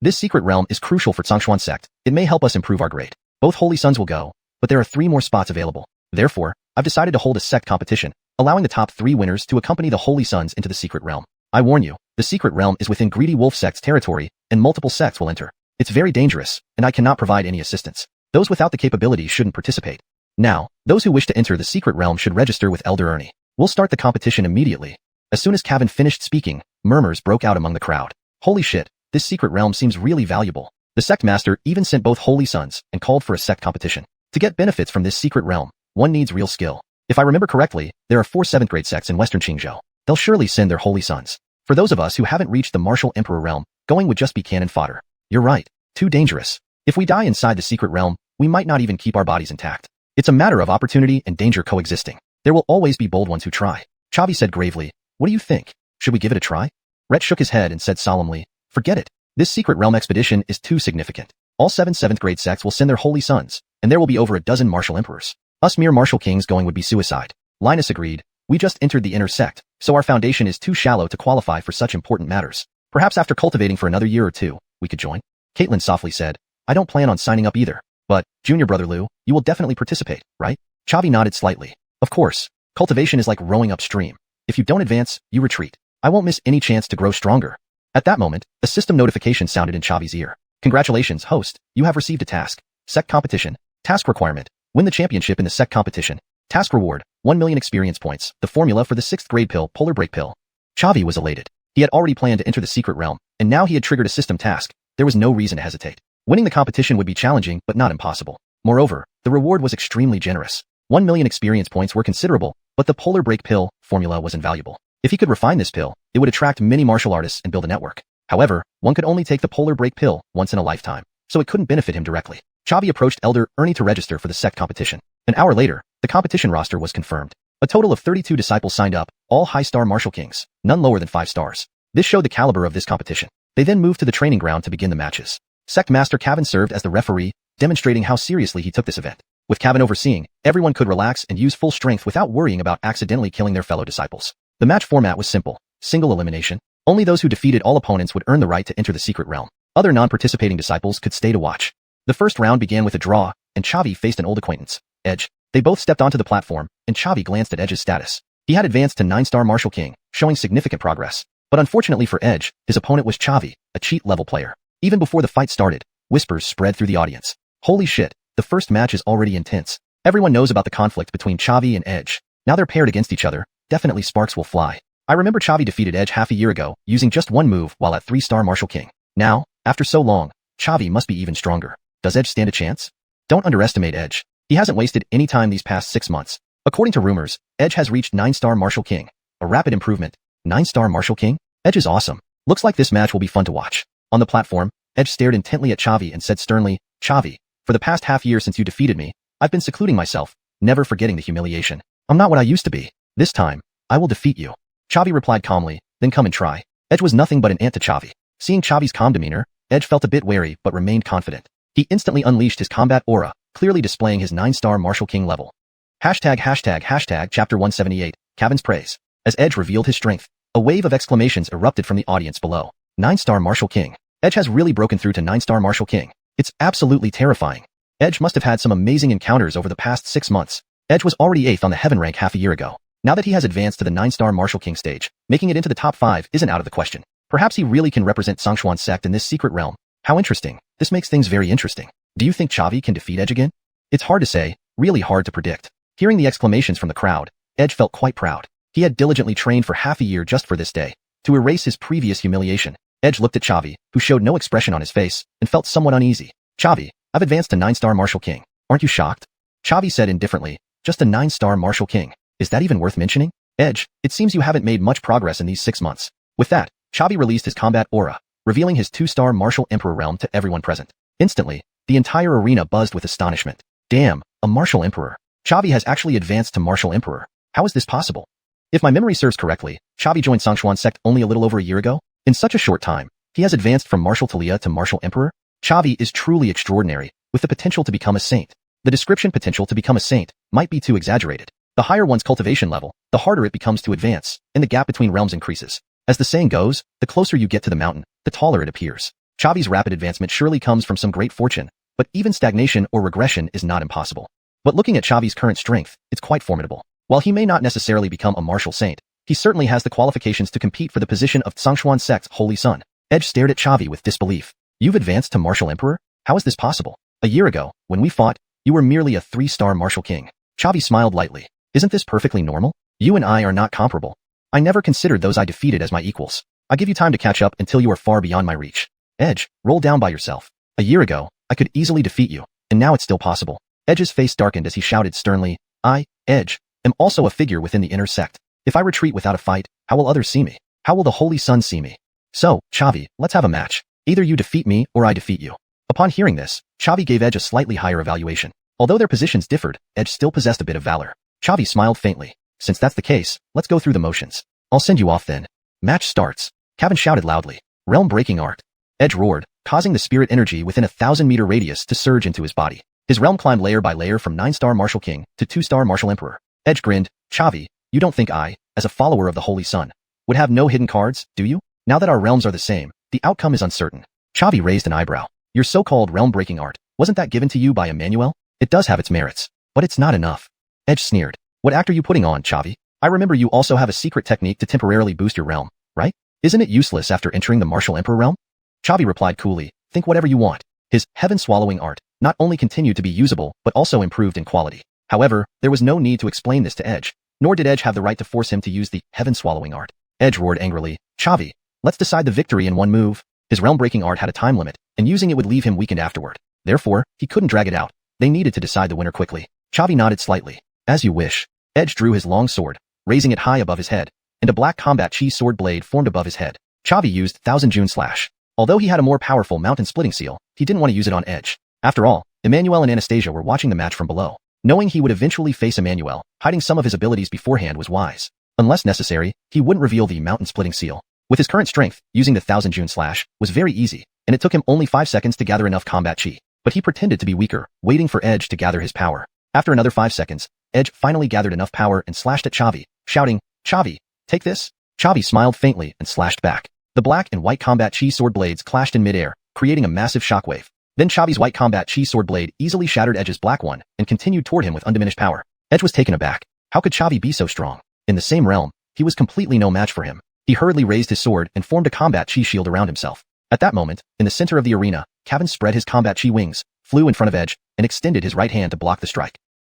This secret realm is crucial for Xuanhuan sect. It may help us improve our grade. Both Holy Sons will go, but there are 3 more spots available. Therefore, I've decided to hold a sect competition, allowing the top 3 winners to accompany the Holy Sons into the secret realm. I warn you, the secret realm is within Greedy Wolf sect's territory, and multiple sects will enter. It's very dangerous, and I cannot provide any assistance. Those without the capability shouldn't participate. Now, those who wish to enter the secret realm should register with Elder Ernie. We'll start the competition immediately." As soon as Cavan finished speaking, murmurs broke out among the crowd. "Holy shit, this secret realm seems really valuable." The sect master even sent both Holy Sons and called for a sect competition. To get benefits from this secret realm, one needs real skill. If I remember correctly, there are 4 7th grade sects in western Qingzhou. They'll surely send their Holy Sons. For those of us who haven't reached the Martial Emperor realm, going would just be cannon fodder. You're right. Too dangerous. If we die inside the secret realm, we might not even keep our bodies intact. It's a matter of opportunity and danger coexisting. There will always be bold ones who try. Chavi said gravely, "What do you think? Should we give it a try?" Rhett shook his head and said solemnly, "Forget it. This secret realm expedition is too significant. All 7 7th grade sects will send their Holy Sons, and there will be over a dozen Martial Emperors. Us mere Martial Kings going would be suicide." Linus agreed, "We just entered the inner sect, so our foundation is too shallow to qualify for such important matters. Perhaps after cultivating for another year or 2, we could join." Caitlin softly said, "I don't plan on signing up either. But, Junior Brother Lou, you will definitely participate, right?" Chavi nodded slightly. "Of course. Cultivation is like rowing upstream. If you don't advance, you retreat. I won't miss any chance to grow stronger." At that moment, a system notification sounded in Chavi's ear. "Congratulations, host. You have received a task. Sect competition. Task requirement. Win the championship in the sect competition. Task reward, 1 million experience points. The formula for the 6th grade pill, Polar Break pill." Chavi was elated. He had already planned to enter the secret realm, and now he had triggered a system task. There was no reason to hesitate. Winning the competition would be challenging but not impossible. Moreover, the reward was extremely generous. 1 million experience points were considerable, but the polar break pill formula was invaluable. If he could refine this pill, it would attract many martial artists and build a network. However, one could only take the polar break pill once in a lifetime, so it couldn't benefit him directly. Chavi approached Elder Ernie to register for the sect competition. An hour later, the competition roster was confirmed. A total of 32 disciples signed up, all high-star martial kings, none lower than 5 stars. This showed the caliber of this competition. They then moved to the training ground to begin the matches. Sect Master Kevin served as the referee, demonstrating how seriously he took this event. With Kevin overseeing, everyone could relax and use full strength without worrying about accidentally killing their fellow disciples. The match format was simple, single elimination. Only those who defeated all opponents would earn the right to enter the secret realm. Other non-participating disciples could stay to watch. The first round began with a draw, and Chavi faced an old acquaintance, Edge. They both stepped onto the platform, and Chavi glanced at Edge's status. He had advanced to 9-star Martial King, showing significant progress. But unfortunately for Edge, his opponent was Chavi, a cheat-level player. Even before the fight started, whispers spread through the audience. Holy shit, the first match is already intense. Everyone knows about the conflict between Chavi and Edge. Now they're paired against each other, definitely sparks will fly. I remember Chavi defeated Edge half a year ago, using just one move while at 3-star Martial King. Now, after so long, Chavi must be even stronger. Does Edge stand a chance? Don't underestimate Edge. He hasn't wasted any time these past 6 months. According to rumors, Edge has reached 9-star Martial King. A rapid improvement. 9-star Martial King? Edge is awesome. Looks like this match will be fun to watch. On the platform, Edge stared intently at Chavi and said sternly, Chavi, for the past half year since you defeated me, I've been secluding myself, never forgetting the humiliation. I'm not what I used to be. This time, I will defeat you. Chavi replied calmly, then come and try. Edge was nothing but an ant to Chavi. Seeing Chavi's calm demeanor, Edge felt a bit wary but remained confident. He instantly unleashed his combat aura, clearly displaying his 9-star Martial King level. Hashtag chapter 178, Kevin's praise. As Edge revealed his strength, a wave of exclamations erupted from the audience below. 9-star Martial King. Edge has really broken through to 9-star Martial King. It's absolutely terrifying. Edge must have had some amazing encounters over the past 6 months. Edge was already 8th on the heaven rank half a year ago. Now that he has advanced to the 9-star Martial King stage, making it into the top 5 isn't out of the question. Perhaps he really can represent Xianxia sect in this secret realm. How interesting. This makes things very interesting. Do you think Chavi can defeat Edge again? It's hard to say, really hard to predict. Hearing the exclamations from the crowd, Edge felt quite proud. He had diligently trained for half a year just for this day, to erase his previous humiliation. Edge looked at Chavi, who showed no expression on his face, and felt somewhat uneasy. Chavi, I've advanced to 9-star Martial King. Aren't you shocked? Chavi said indifferently, just a 9-star Martial King. Is that even worth mentioning? Edge, it seems you haven't made much progress in these 6 months. With that, Chavi released his combat aura, revealing his 2-star Martial Emperor realm to everyone present. Instantly, the entire arena buzzed with astonishment. Damn, a Martial Emperor. Chavi has actually advanced to Martial Emperor. How is this possible? If my memory serves correctly, Chavi joined Xianxia sect only a little over a year ago. In such a short time, he has advanced from Martial Talia to Martial Emperor. Chavi is truly extraordinary, with the potential to become a saint. The description potential to become a saint might be too exaggerated. The higher one's cultivation level, the harder it becomes to advance, and the gap between realms increases. As the saying goes, the closer you get to the mountain, the taller it appears. Chavi's rapid advancement surely comes from some great fortune, but even stagnation or regression is not impossible. But looking at Chavi's current strength, it's quite formidable. While he may not necessarily become a martial saint, he certainly has the qualifications to compete for the position of Xianxia sect's holy son. Edge stared at Chavi with disbelief. You've advanced to Martial Emperor? How is this possible? A year ago, when we fought, you were merely a 3-star Martial King. Chavi smiled lightly. Isn't this perfectly normal? You and I are not comparable. I never considered those I defeated as my equals. I give you time to catch up until you are far beyond my reach. Edge, roll down by yourself. A year ago, I could easily defeat you, and now it's still possible. Edge's face darkened as he shouted sternly, I, Edge, am also a figure within the inner sect. If I retreat without a fight, how will others see me? How will the Holy Sun see me? So, Chavi, let's have a match. Either you defeat me or I defeat you. Upon hearing this, Chavi gave Edge a slightly higher evaluation. Although their positions differed, Edge still possessed a bit of valor. Chavi smiled faintly. Since that's the case, let's go through the motions. I'll send you off then. Match starts. Kevin shouted loudly. Realm-breaking art. Edge roared, causing the spirit energy within a 1,000-meter radius to surge into his body. His realm climbed layer by layer from 9-star Martial King to 2-star Martial Emperor. Edge grinned. Chavi, you don't think I, as a follower of the Holy Sun, would have no hidden cards, do you? Now that our realms are the same, the outcome is uncertain. Chavi raised an eyebrow. Your so-called realm-breaking art, wasn't that given to you by Emmanuel? It does have its merits, but it's not enough. Edge sneered. What act are you putting on, Chavi? I remember you also have a secret technique to temporarily boost your realm, right? Isn't it useless after entering the Martial Emperor realm? Chavi replied coolly, think whatever you want. His heaven-swallowing art not only continued to be usable, but also improved in quality. However, there was no need to explain this to Edge, nor did Edge have the right to force him to use the heaven-swallowing art. Edge roared angrily, Chavi, let's decide the victory in one move. His realm-breaking art had a time limit, and using it would leave him weakened afterward. Therefore, he couldn't drag it out. They needed to decide the winner quickly. Chavi nodded slightly. As you wish. Edge drew his long sword, raising it high above his head, and a black combat chi sword blade formed above his head. Chavi used Thousand June Slash. Although he had a more powerful mountain splitting seal, he didn't want to use it on Edge. After all, Emmanuel and Anastasia were watching the match from below. Knowing he would eventually face Emmanuel, hiding some of his abilities beforehand was wise. Unless necessary, he wouldn't reveal the mountain splitting seal. With his current strength, using the Thousand June Slash was very easy, and it took him only 5 seconds to gather enough combat chi. But he pretended to be weaker, waiting for Edge to gather his power. After another 5 seconds, Edge finally gathered enough power and slashed at Chavi, shouting, "Chavi, take this." Chavi smiled faintly and slashed back. The black and white combat chi sword blades clashed in midair, creating a massive shockwave. Then Chavi's white combat chi sword blade easily shattered Edge's black one and continued toward him with undiminished power. Edge was taken aback. How could Chavi be so strong? In the same realm, he was completely no match for him. He hurriedly raised his sword and formed a combat chi shield around himself. At that moment, in the center of the arena, Kevin spread his combat chi wings, flew in front of Edge, and extended his right hand to block the strike.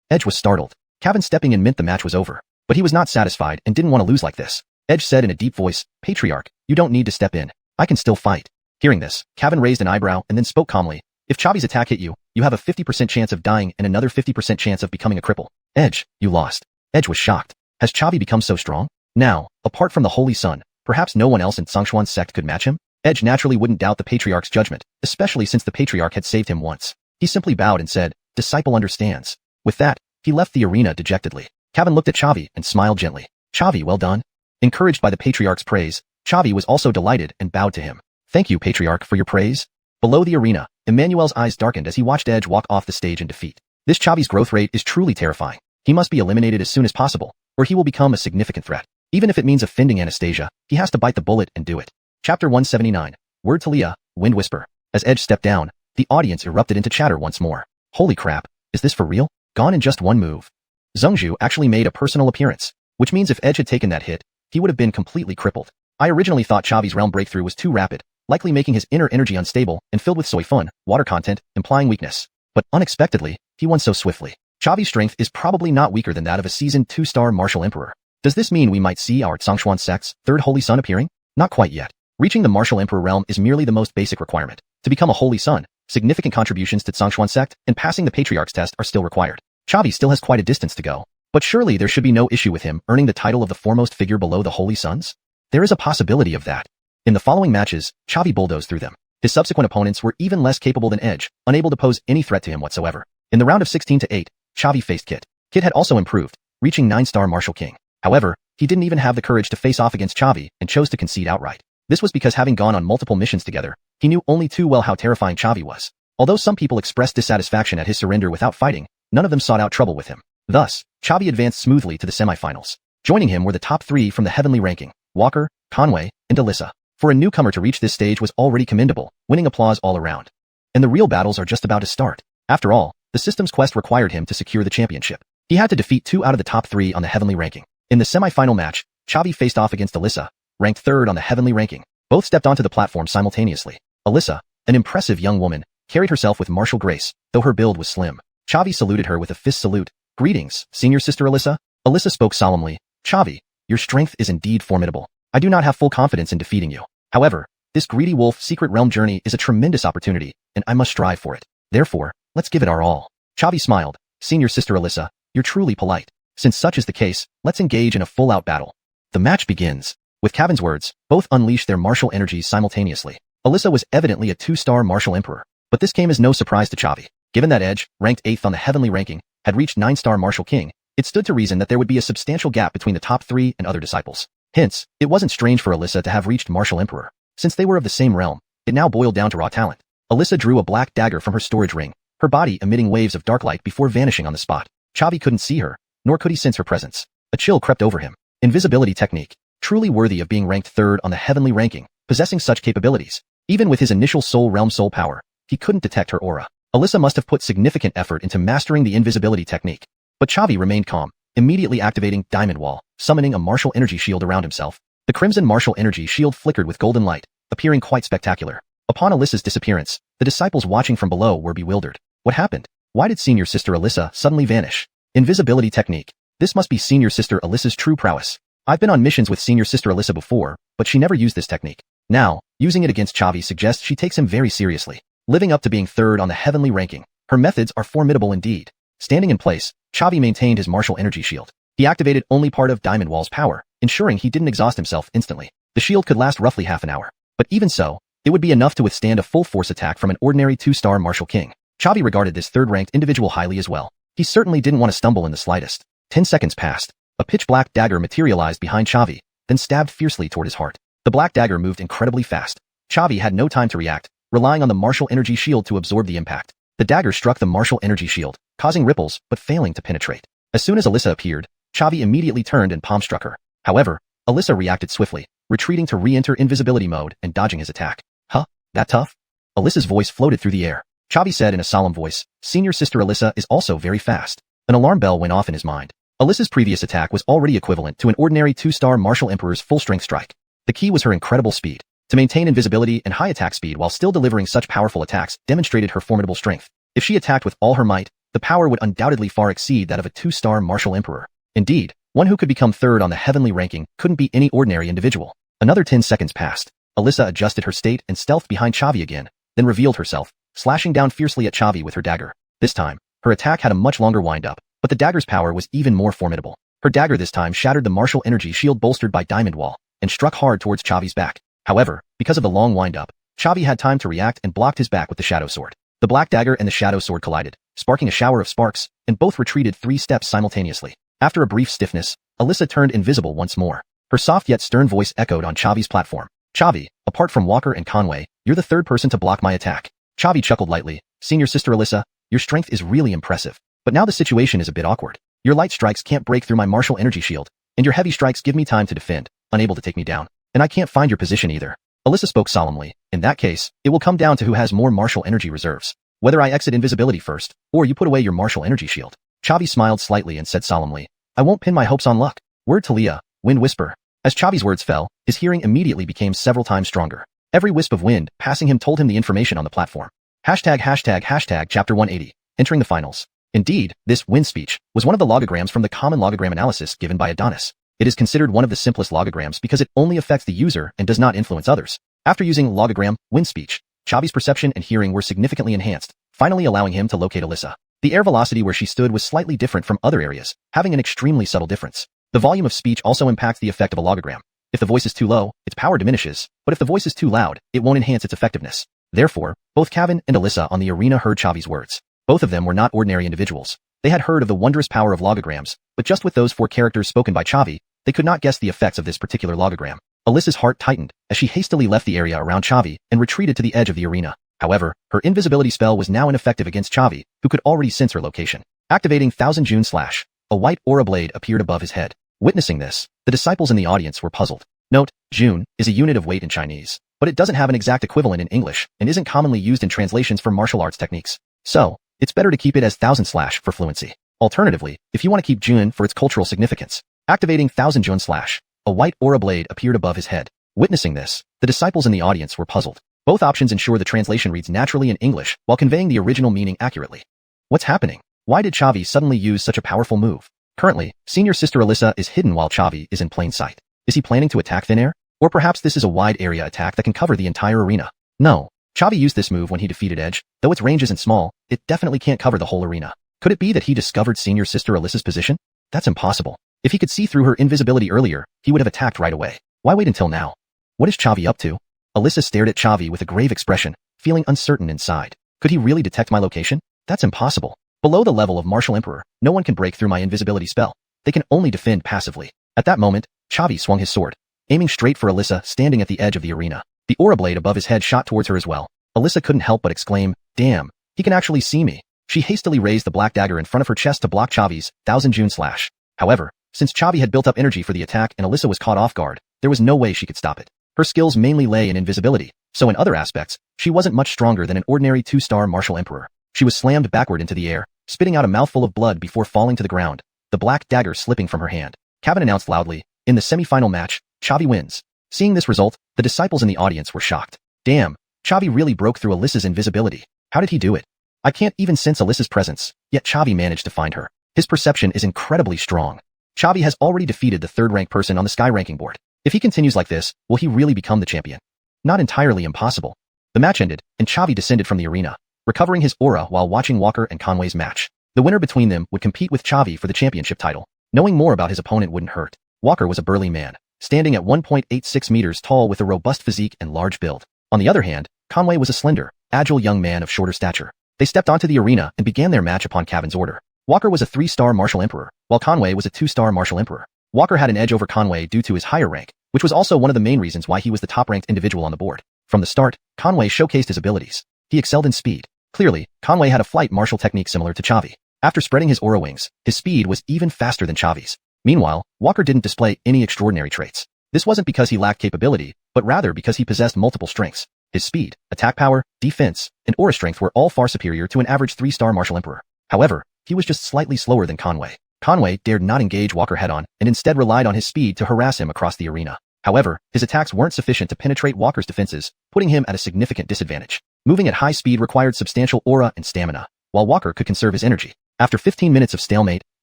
Edge was startled. Kevin stepping in meant the match was over. But he was not satisfied and didn't want to lose like this. Edge said in a deep voice, "Patriarch, you don't need to step in. I can still fight." Hearing this, Kevin raised an eyebrow and then spoke calmly. "If Chavi's attack hit you, you have a 50% chance of dying and another 50% chance of becoming a cripple. Edge, you lost." Edge was shocked. Has Chavi become so strong? Now, apart from the Holy Sun, perhaps no one else in Xuanhuan's sect could match him? Edge naturally wouldn't doubt the Patriarch's judgment, especially since the Patriarch had saved him once. He simply bowed and said, "Disciple understands." With that, he left the arena dejectedly. Kevin looked at Chavi and smiled gently. "Chavi, well done." Encouraged by the Patriarch's praise, Chavi was also delighted and bowed to him. "Thank you, Patriarch, for your praise." Below the arena, Emmanuel's eyes darkened as he watched Edge walk off the stage in defeat. This Chavi's growth rate is truly terrifying. He must be eliminated as soon as possible, or he will become a significant threat. Even if it means offending Anastasia, he has to bite the bullet and do it. Chapter 179. Word to Leah, Wind Whisper. As Edge stepped down, the audience erupted into chatter once more. Holy crap, is this for real? Gone in just one move. Zhengzhu actually made a personal appearance, which means if Edge had taken that hit, he would have been completely crippled. I originally thought Chavi's realm breakthrough was too rapid, likely making his inner energy unstable and filled with xuanhuan, water content, implying weakness. But unexpectedly, he won so swiftly. Chavi's strength is probably not weaker than that of a seasoned 2-star martial emperor. Does this mean we might see our Xuanhuan sect's third holy sun appearing? Not quite yet. Reaching the martial emperor realm is merely the most basic requirement. To become a holy sun, significant contributions to Xuanhuan sect and passing the Patriarch's test are still required. Chavi still has quite a distance to go. But surely there should be no issue with him earning the title of the foremost figure below the holy suns? There is a possibility of that. In the following matches, Chavi bulldozed through them. His subsequent opponents were even less capable than Edge, unable to pose any threat to him whatsoever. In the round of 16-8, Chavi faced Kit. Kit had also improved, reaching 9-star martial king. However, he didn't even have the courage to face off against Chavi and chose to concede outright. This was because having gone on multiple missions together, he knew only too well how terrifying Chavi was. Although some people expressed dissatisfaction at his surrender without fighting, none of them sought out trouble with him. Thus, Chavi advanced smoothly to the semifinals. Joining him were the top 3 from the heavenly ranking, Walker, Conway, and Alyssa. For a newcomer to reach this stage was already commendable, winning applause all around. And the real battles are just about to start. After all, the system's quest required him to secure the championship. He had to defeat 2 out of the top 3 on the heavenly ranking. In the semi-final match, Chavi faced off against Alyssa, ranked 3rd on the heavenly ranking. Both stepped onto the platform simultaneously. Alyssa, an impressive young woman, carried herself with martial grace, though her build was slim. Chavi saluted her with a fist salute. "Greetings, senior sister Alyssa." Alyssa spoke solemnly. "Chavi, your strength is indeed formidable. I do not have full confidence in defeating you. However, this greedy wolf secret realm journey is a tremendous opportunity, and I must strive for it. Therefore, let's give it our all." Chavi smiled. "Senior sister Alyssa, you're truly polite. Since such is the case, let's engage in a full-out battle." The match begins. With Kevin's words, both unleashed their martial energies simultaneously. Alyssa was evidently a 2-star martial emperor, but this came as no surprise to Chavi. Given that Edge, ranked 8th on the heavenly ranking, had reached 9-star martial king, it stood to reason that there would be a substantial gap between the top 3 and other disciples. Hence, it wasn't strange for Alyssa to have reached martial emperor. Since they were of the same realm, it now boiled down to raw talent. Alyssa drew a black dagger from her storage ring, her body emitting waves of dark light before vanishing on the spot. Chavi couldn't see her, nor could he sense her presence. A chill crept over him. Invisibility technique. Truly worthy of being ranked 3rd on the heavenly ranking, possessing such capabilities. Even with his initial soul realm soul power, he couldn't detect her aura. Alyssa must have put significant effort into mastering the invisibility technique. But Chavi remained calm, immediately activating Diamond Wall, summoning a martial energy shield around himself. The crimson martial energy shield flickered with golden light, appearing quite spectacular. Upon Alyssa's disappearance, the disciples watching from below were bewildered. What happened? Why did senior sister Alyssa suddenly vanish? Invisibility technique. This must be senior sister Alyssa's true prowess. I've been on missions with senior sister Alyssa before, but she never used this technique. Now, using it against Xavi suggests she takes him very seriously. Living up to being third on the heavenly ranking, her methods are formidable indeed. Standing in place, Xavi maintained his martial energy shield. He activated only part of Diamond Wall's power, ensuring he didn't exhaust himself instantly. The shield could last roughly half an hour. But even so, it would be enough to withstand a full-force attack from an ordinary 2-star martial king. Xavi regarded this third-ranked individual highly as well. He certainly didn't want to stumble in the slightest. 10 seconds passed. A pitch-black dagger materialized behind Xavi, then stabbed fiercely toward his heart. The black dagger moved incredibly fast. Xavi had no time to react, relying on the martial energy shield to absorb the impact. The dagger struck the martial energy shield, causing ripples but failing to penetrate. As soon as Alyssa appeared, Xavi immediately turned and palm-struck her. However, Alyssa reacted swiftly, retreating to re-enter invisibility mode and dodging his attack. Huh? That tough? Alyssa's voice floated through the air. Xavi said in a solemn voice, "Senior sister Alyssa is also very fast." An alarm bell went off in his mind. Alyssa's previous attack was already equivalent to an ordinary 2-star martial emperor's full-strength strike. The key was her incredible speed. To maintain invisibility and high attack speed while still delivering such powerful attacks demonstrated her formidable strength. If she attacked with all her might, the power would undoubtedly far exceed that of a 2-star martial emperor. Indeed, one who could become third on the heavenly ranking couldn't be any ordinary individual. Another 10 seconds passed. Alyssa adjusted her state and stealthed behind Xavi again, then revealed herself, slashing down fiercely at Xavi with her dagger. This time, her attack had a much longer wind-up, but the dagger's power was even more formidable. Her dagger this time shattered the martial energy shield bolstered by Diamond Wall, and struck hard towards Xavi's back. However, because of the long wind-up, Xavi had time to react and blocked his back with the shadow sword. The black dagger and the shadow sword collided, sparking a shower of sparks, and both retreated 3 steps simultaneously. After a brief stiffness, Alyssa turned invisible once more. Her soft yet stern voice echoed on Xavi's platform. "Xavi, apart from Walker and Conway, you're the third person to block my attack." Xavi chuckled lightly. "Senior sister Alyssa, your strength is really impressive. But now the situation is a bit awkward. Your light strikes can't break through my martial energy shield, and your heavy strikes give me time to defend, unable to take me down. And I can't find your position either." Alyssa spoke solemnly. "In that case, it will come down to who has more martial energy reserves. Whether I exit invisibility first, or you put away your martial energy shield." Xavi smiled slightly and said solemnly, "I won't pin my hopes on luck." Word to Leah, wind whisper. As Xavi's words fell, his hearing immediately became several times stronger. Every wisp of wind passing him told him the information on the platform. ##### Chapter 180. Entering the finals. Indeed, this wind speech was one of the logograms from the common logogram analysis given by Adonis. It is considered one of the simplest logograms because it only affects the user and does not influence others. After using logogram, wind speech, Xavi's perception and hearing were significantly enhanced, finally allowing him to locate Alyssa. The air velocity where she stood was slightly different from other areas, having an extremely subtle difference. The volume of speech also impacts the effect of a logogram. If the voice is too low, its power diminishes, but if the voice is too loud, it won't enhance its effectiveness. Therefore, both Kevin and Alyssa on the arena heard Xavi's words. Both of them were not ordinary individuals. They had heard of the wondrous power of logograms, but just with those 4 characters spoken by Xavi, they could not guess the effects of this particular logogram. Alyssa's heart tightened as she hastily left the area around Xavi and retreated to the edge of the arena. However, her invisibility spell was now ineffective against Xavi, who could already sense her location. Activating Thousand June Slash, a white aura blade appeared above his head. Witnessing this, the disciples in the audience were puzzled. Note, June is a unit of weight in Chinese, but it doesn't have an exact equivalent in English and isn't commonly used in translations for martial arts techniques. So, it's better to keep it as Thousand Slash for fluency. Alternatively, if you want to keep June for its cultural significance, activating Thousand June Slash, a white aura blade appeared above his head. Witnessing this, the disciples in the audience were puzzled. Both options ensure the translation reads naturally in English while conveying the original meaning accurately. What's happening? Why did Xavi suddenly use such a powerful move? Currently, senior sister Alyssa is hidden while Xavi is in plain sight. Is he planning to attack thin air? Or perhaps this is a wide area attack that can cover the entire arena? No. Xavi used this move when he defeated Edge. Though its range isn't small, it definitely can't cover the whole arena. Could it be that he discovered senior sister Alyssa's position? That's impossible. If he could see through her invisibility earlier, he would have attacked right away. Why wait until now? What is Xavi up to? Alyssa stared at Xavi with a grave expression, feeling uncertain inside. Could he really detect my location? That's impossible. Below the level of Martial Emperor, no one can break through my invisibility spell. They can only defend passively. At that moment, Xavi swung his sword, aiming straight for Alyssa standing at the edge of the arena. The aura blade above his head shot towards her as well. Alyssa couldn't help but exclaim, "Damn, he can actually see me." She hastily raised the black dagger in front of her chest to block Xavi's Thousand June Slash. However, since Xavi had built up energy for the attack and Alyssa was caught off guard, there was no way she could stop it. Her skills mainly lay in invisibility, so in other aspects, she wasn't much stronger than an ordinary 2-star Martial Emperor. She was slammed backward into the air, spitting out a mouthful of blood before falling to the ground, the black dagger slipping from her hand. Kevin announced loudly, "In the semi-final match, Xavi wins." Seeing this result, the disciples in the audience were shocked. Damn, Xavi really broke through Alyssa's invisibility. How did he do it? I can't even sense Alyssa's presence, yet Xavi managed to find her. His perception is incredibly strong. Xavi has already defeated the third-ranked person on the Sky ranking board. If he continues like this, will he really become the champion? not entirely impossible. The match ended, and Xavi descended from the arena, recovering his aura while watching Walker and Conway's match. The winner between them would compete with Xavi for the championship title. Knowing more about his opponent wouldn't hurt. Walker was a burly man, standing at 1.86 meters tall with a robust physique and large build. On the other hand, Conway was a slender, agile young man of shorter stature. They stepped onto the arena and began their match upon Kevin's order. Walker was a 3-star martial emperor, while Conway was a 2-star martial emperor. Walker had an edge over Conway due to his higher rank, which was also one of the main reasons why he was the top-ranked individual on the board. From the start, Conway showcased his abilities. He excelled in speed. Clearly, Conway had a flight martial technique similar to Xavi. After spreading his aura wings, his speed was even faster than Xavi's. Meanwhile, Walker didn't display any extraordinary traits. This wasn't because he lacked capability, but rather because he possessed multiple strengths. His speed, attack power, defense, and aura strength were all far superior to an average 3-star martial emperor. However, he was just slightly slower than Conway. Conway dared not engage Walker head-on and instead relied on his speed to harass him across the arena. However, his attacks weren't sufficient to penetrate Walker's defenses, putting him at a significant disadvantage. Moving at high speed required substantial aura and stamina, while Walker could conserve his energy. After 15 minutes of stalemate,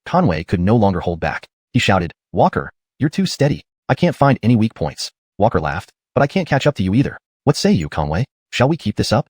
Conway could no longer hold back. He shouted, "Walker, you're too steady. I can't find any weak points." Walker laughed, "But I can't catch up to you either. What say you, Conway? Shall we keep this up?"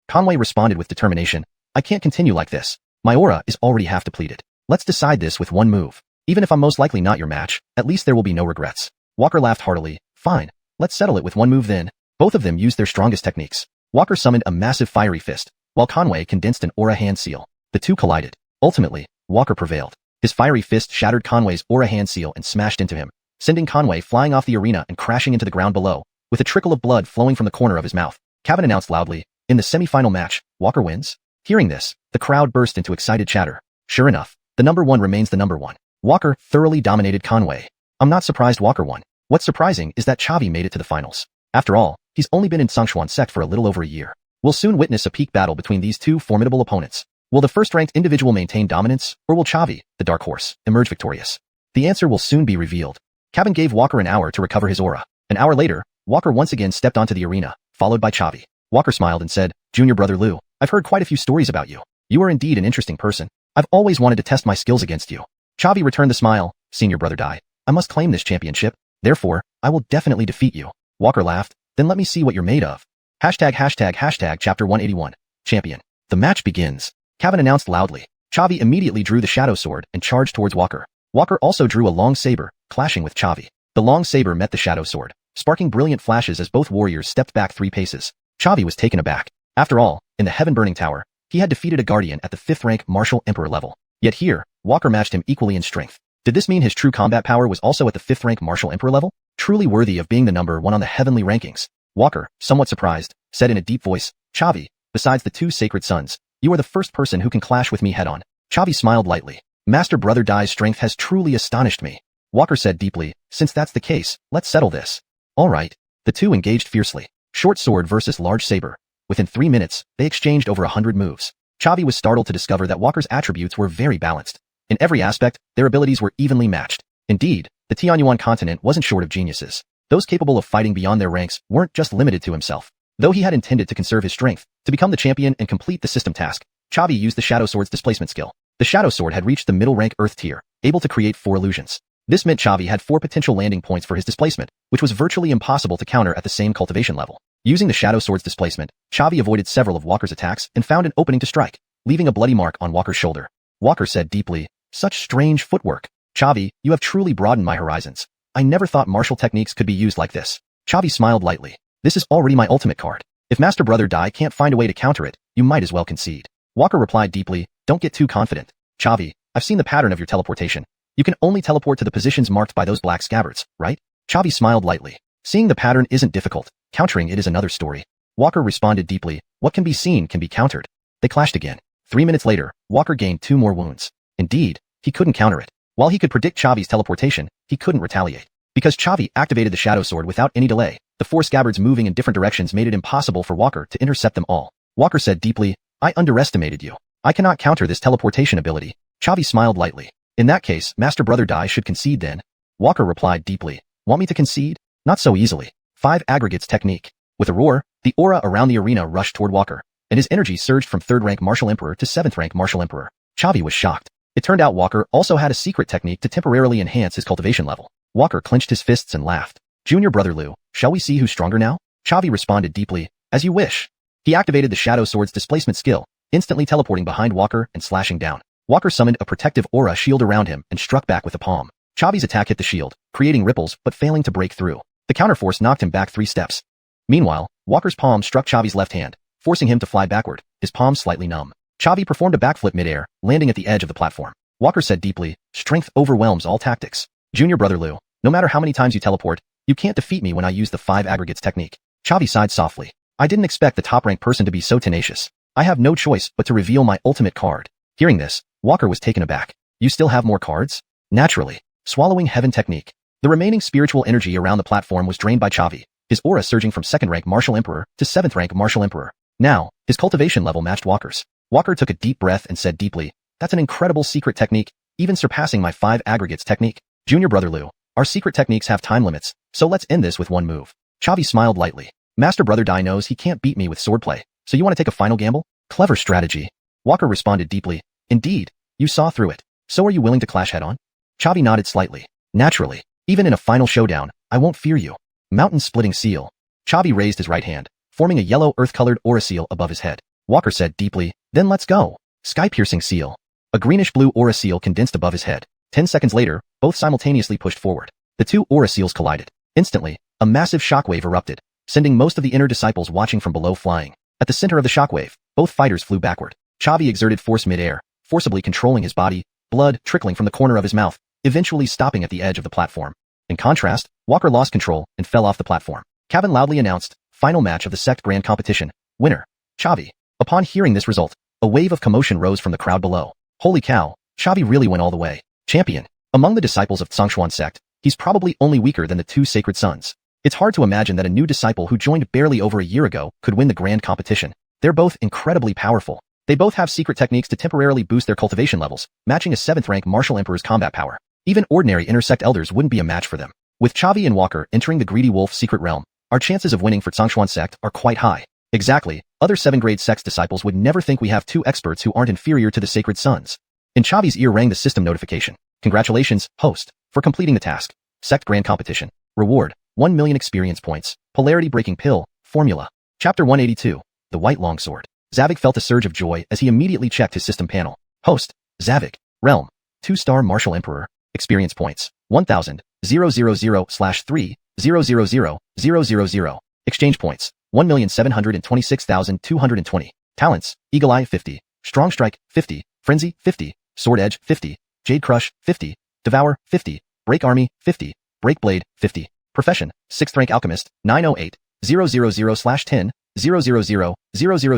Conway responded with determination, "I can't continue like this. My aura is already half depleted. Let's decide this with one move. Even if I'm most likely not your match, at least there will be no regrets." Walker laughed heartily. "Fine. Let's settle it with one move then." Both of them used their strongest techniques. Walker summoned a massive fiery fist, while Conway condensed an aura hand seal. The two collided. Ultimately, Walker prevailed. His fiery fist shattered Conway's aura hand seal and smashed into him, sending Conway flying off the arena and crashing into the ground below, with a trickle of blood flowing from the corner of his mouth. Kevin announced loudly, "In the semi-final match, Walker wins." Hearing this, the crowd burst into excited chatter. Sure enough, the number one remains the number one. Walker thoroughly dominated Conway. I'm not surprised Walker won. What's surprising is that Xavi made it to the finals. After all, he's only been in xuanhuan sect for a little over a year. We'll soon witness a peak battle between these two formidable opponents. Will the first-ranked individual maintain dominance, or will Xavi, the dark horse, emerge victorious? The answer will soon be revealed. Kevin gave Walker an hour to recover his aura. An hour later, Walker once again stepped onto the arena, followed by Xavi. Walker smiled and said, "Junior brother Lou, I've heard quite a few stories about you. You are indeed an interesting person. I've always wanted to test my skills against you." Xavi returned the smile, "Senior brother Dai, I must claim this championship. Therefore, I will definitely defeat you." Walker laughed, "Then let me see what you're made of." ####Chapter 181. Champion. The match begins. Kevin announced loudly. Xavi immediately drew the shadow sword and charged towards Walker. Walker also drew a long saber, clashing with Xavi. The long saber met the shadow sword, sparking brilliant flashes as both warriors stepped back 3 paces. Xavi was taken aback. After all, in the Heaven-Burning Tower, he had defeated a guardian at the 5th rank martial emperor level. Yet here, Walker matched him equally in strength. Did this mean his true combat power was also at the 5th rank martial emperor level? Truly worthy of being the number one on the heavenly rankings. Walker, somewhat surprised, said in a deep voice, "Xavi, besides the 2 sacred sons, you are the first person who can clash with me head-on." Xavi smiled lightly. "Master Brother Dai's strength has truly astonished me." Walker said deeply, "Since that's the case, let's settle this." All right. The two engaged fiercely. Short sword versus large saber. Within 3 minutes, they exchanged over 100 moves. Xavi was startled to discover that Walker's attributes were very balanced. In every aspect, their abilities were evenly matched. Indeed, the Xuanhuan continent wasn't short of geniuses. Those capable of fighting beyond their ranks weren't just limited to himself. Though he had intended to conserve his strength, to become the champion and complete the system task, Xavi used the Shadow Sword's displacement skill. The Shadow Sword had reached the middle rank Earth tier, able to create 4 illusions. This meant Xavi had 4 potential landing points for his displacement, which was virtually impossible to counter at the same cultivation level. Using the Shadow Sword's displacement, Xavi avoided several of Walker's attacks and found an opening to strike, leaving a bloody mark on Walker's shoulder. Walker said deeply, "Such strange footwork. Xavi, you have truly broadened my horizons. I never thought martial techniques could be used like this." Xavi smiled lightly. "This is already my ultimate card. If Master Brother Dai can't find a way to counter it, you might as well concede." Walker replied deeply, "Don't get too confident. Xavi, I've seen the pattern of your teleportation. You can only teleport to the positions marked by those black scabbards, right?" Xavi smiled lightly. "Seeing the pattern isn't difficult. Countering it is another story." Walker responded deeply, "What can be seen can be countered." They clashed again. 3 minutes later, Walker gained 2 more wounds. Indeed, he couldn't counter it. While he could predict Xavi's teleportation, he couldn't retaliate. Because Xavi activated the Shadow Sword without any delay, the 4 scabbards moving in different directions made it impossible for Walker to intercept them all. Walker said deeply, "I underestimated you. I cannot counter this teleportation ability." Xavi smiled lightly. "In that case, Master Brother Dai should concede then." Walker replied deeply, "Want me to concede? Not so easily." 5 aggregates technique. With a roar, the aura around the arena rushed toward Walker, and his energy surged from 3rd rank Martial Emperor to 7th rank Martial Emperor. Xavi was shocked. It turned out Walker also had a secret technique to temporarily enhance his cultivation level. Walker clenched his fists and laughed. "Junior Brother Lou, shall we see who's stronger now?" Chavi responded deeply, as you wish. He activated the Shadow Sword's displacement skill, instantly teleporting behind Walker and slashing down. Walker summoned a protective aura shield around him and struck back with a palm. Chavi's attack hit the shield, creating ripples but failing to break through. The counterforce knocked him back 3 steps. Meanwhile, Walker's palm struck Chavi's left hand, forcing him to fly backward, his palm slightly numb. Chavi performed a backflip midair, landing at the edge of the platform. Walker said deeply, strength overwhelms all tactics. Junior brother Liu, no matter how many times you teleport, you can't defeat me when I use the 5 aggregates technique. Chavi sighed softly. I didn't expect the top-ranked person to be so tenacious. I have no choice but to reveal my ultimate card. Hearing this, Walker was taken aback. You still have more cards? Naturally. Swallowing heaven technique. The remaining spiritual energy around the platform was drained by Chavi, his aura surging from 2nd rank Martial Emperor to 7th rank Martial Emperor. Now, his cultivation level matched Walker's. Walker took a deep breath and said deeply, that's an incredible secret technique, even surpassing my 5 aggregates technique. Junior brother Liu, our secret techniques have time limits, so let's end this with one move. Chavi smiled lightly. Master brother Dai knows he can't beat me with swordplay, so you want to take a final gamble? Clever strategy. Walker responded deeply. Indeed, you saw through it. So are you willing to clash head-on? Chavi nodded slightly. Naturally. Even in a final showdown, I won't fear you. Mountain-splitting seal. Chavi raised his right hand, forming a yellow earth-colored aura seal above his head. Walker said deeply, then let's go. Sky-piercing seal. A greenish-blue aura seal condensed above his head. 10 seconds later, both simultaneously pushed forward. The 2 aura seals collided. Instantly, a massive shockwave erupted, sending most of the inner disciples watching from below flying. At the center of the shockwave, both fighters flew backward. Chavi exerted force mid-air, forcibly controlling his body, blood trickling from the corner of his mouth, eventually stopping at the edge of the platform. In contrast, Walker lost control and fell off the platform. Kevin loudly announced, final match of the Sect Grand Competition. Winner, Chavi. Upon hearing this result, a wave of commotion rose from the crowd below. Holy cow, Chavi really went all the way. Champion. Among the disciples of Xuanhuan sect, he's probably only weaker than the 2 sacred sons. It's hard to imagine that a new disciple who joined barely over a year ago could win the grand competition. They're both incredibly powerful. They both have secret techniques to temporarily boost their cultivation levels, matching a 7th rank Martial Emperor's combat power. Even ordinary intersect elders wouldn't be a match for them. With Chavi and Walker entering the Greedy Wolf secret realm, our chances of winning for Xuanhuan sect are quite high. Exactly, other 7th-grade sect's disciples would never think we have 2 experts who aren't inferior to the sacred sons. In Chavi's ear rang the system notification. Congratulations, host, for completing the task. Sect Grand Competition. Reward, 1 million experience points. Polarity breaking pill. Formula. Chapter 182. The White Longsword. Zavik felt a surge of joy as he immediately checked his system panel. Host, Zavik. Realm. 2-star Martial Emperor. Experience points. 1000. 000/3. 000. Exchange points. 1,726,220. Talents. Eagle Eye 50. Strong Strike 50. Frenzy 50. Sword Edge 50. Jade Crush 50. Devour 50. Break Army 50. Break Blade 50. Profession 6th rank Alchemist 908 000/10 000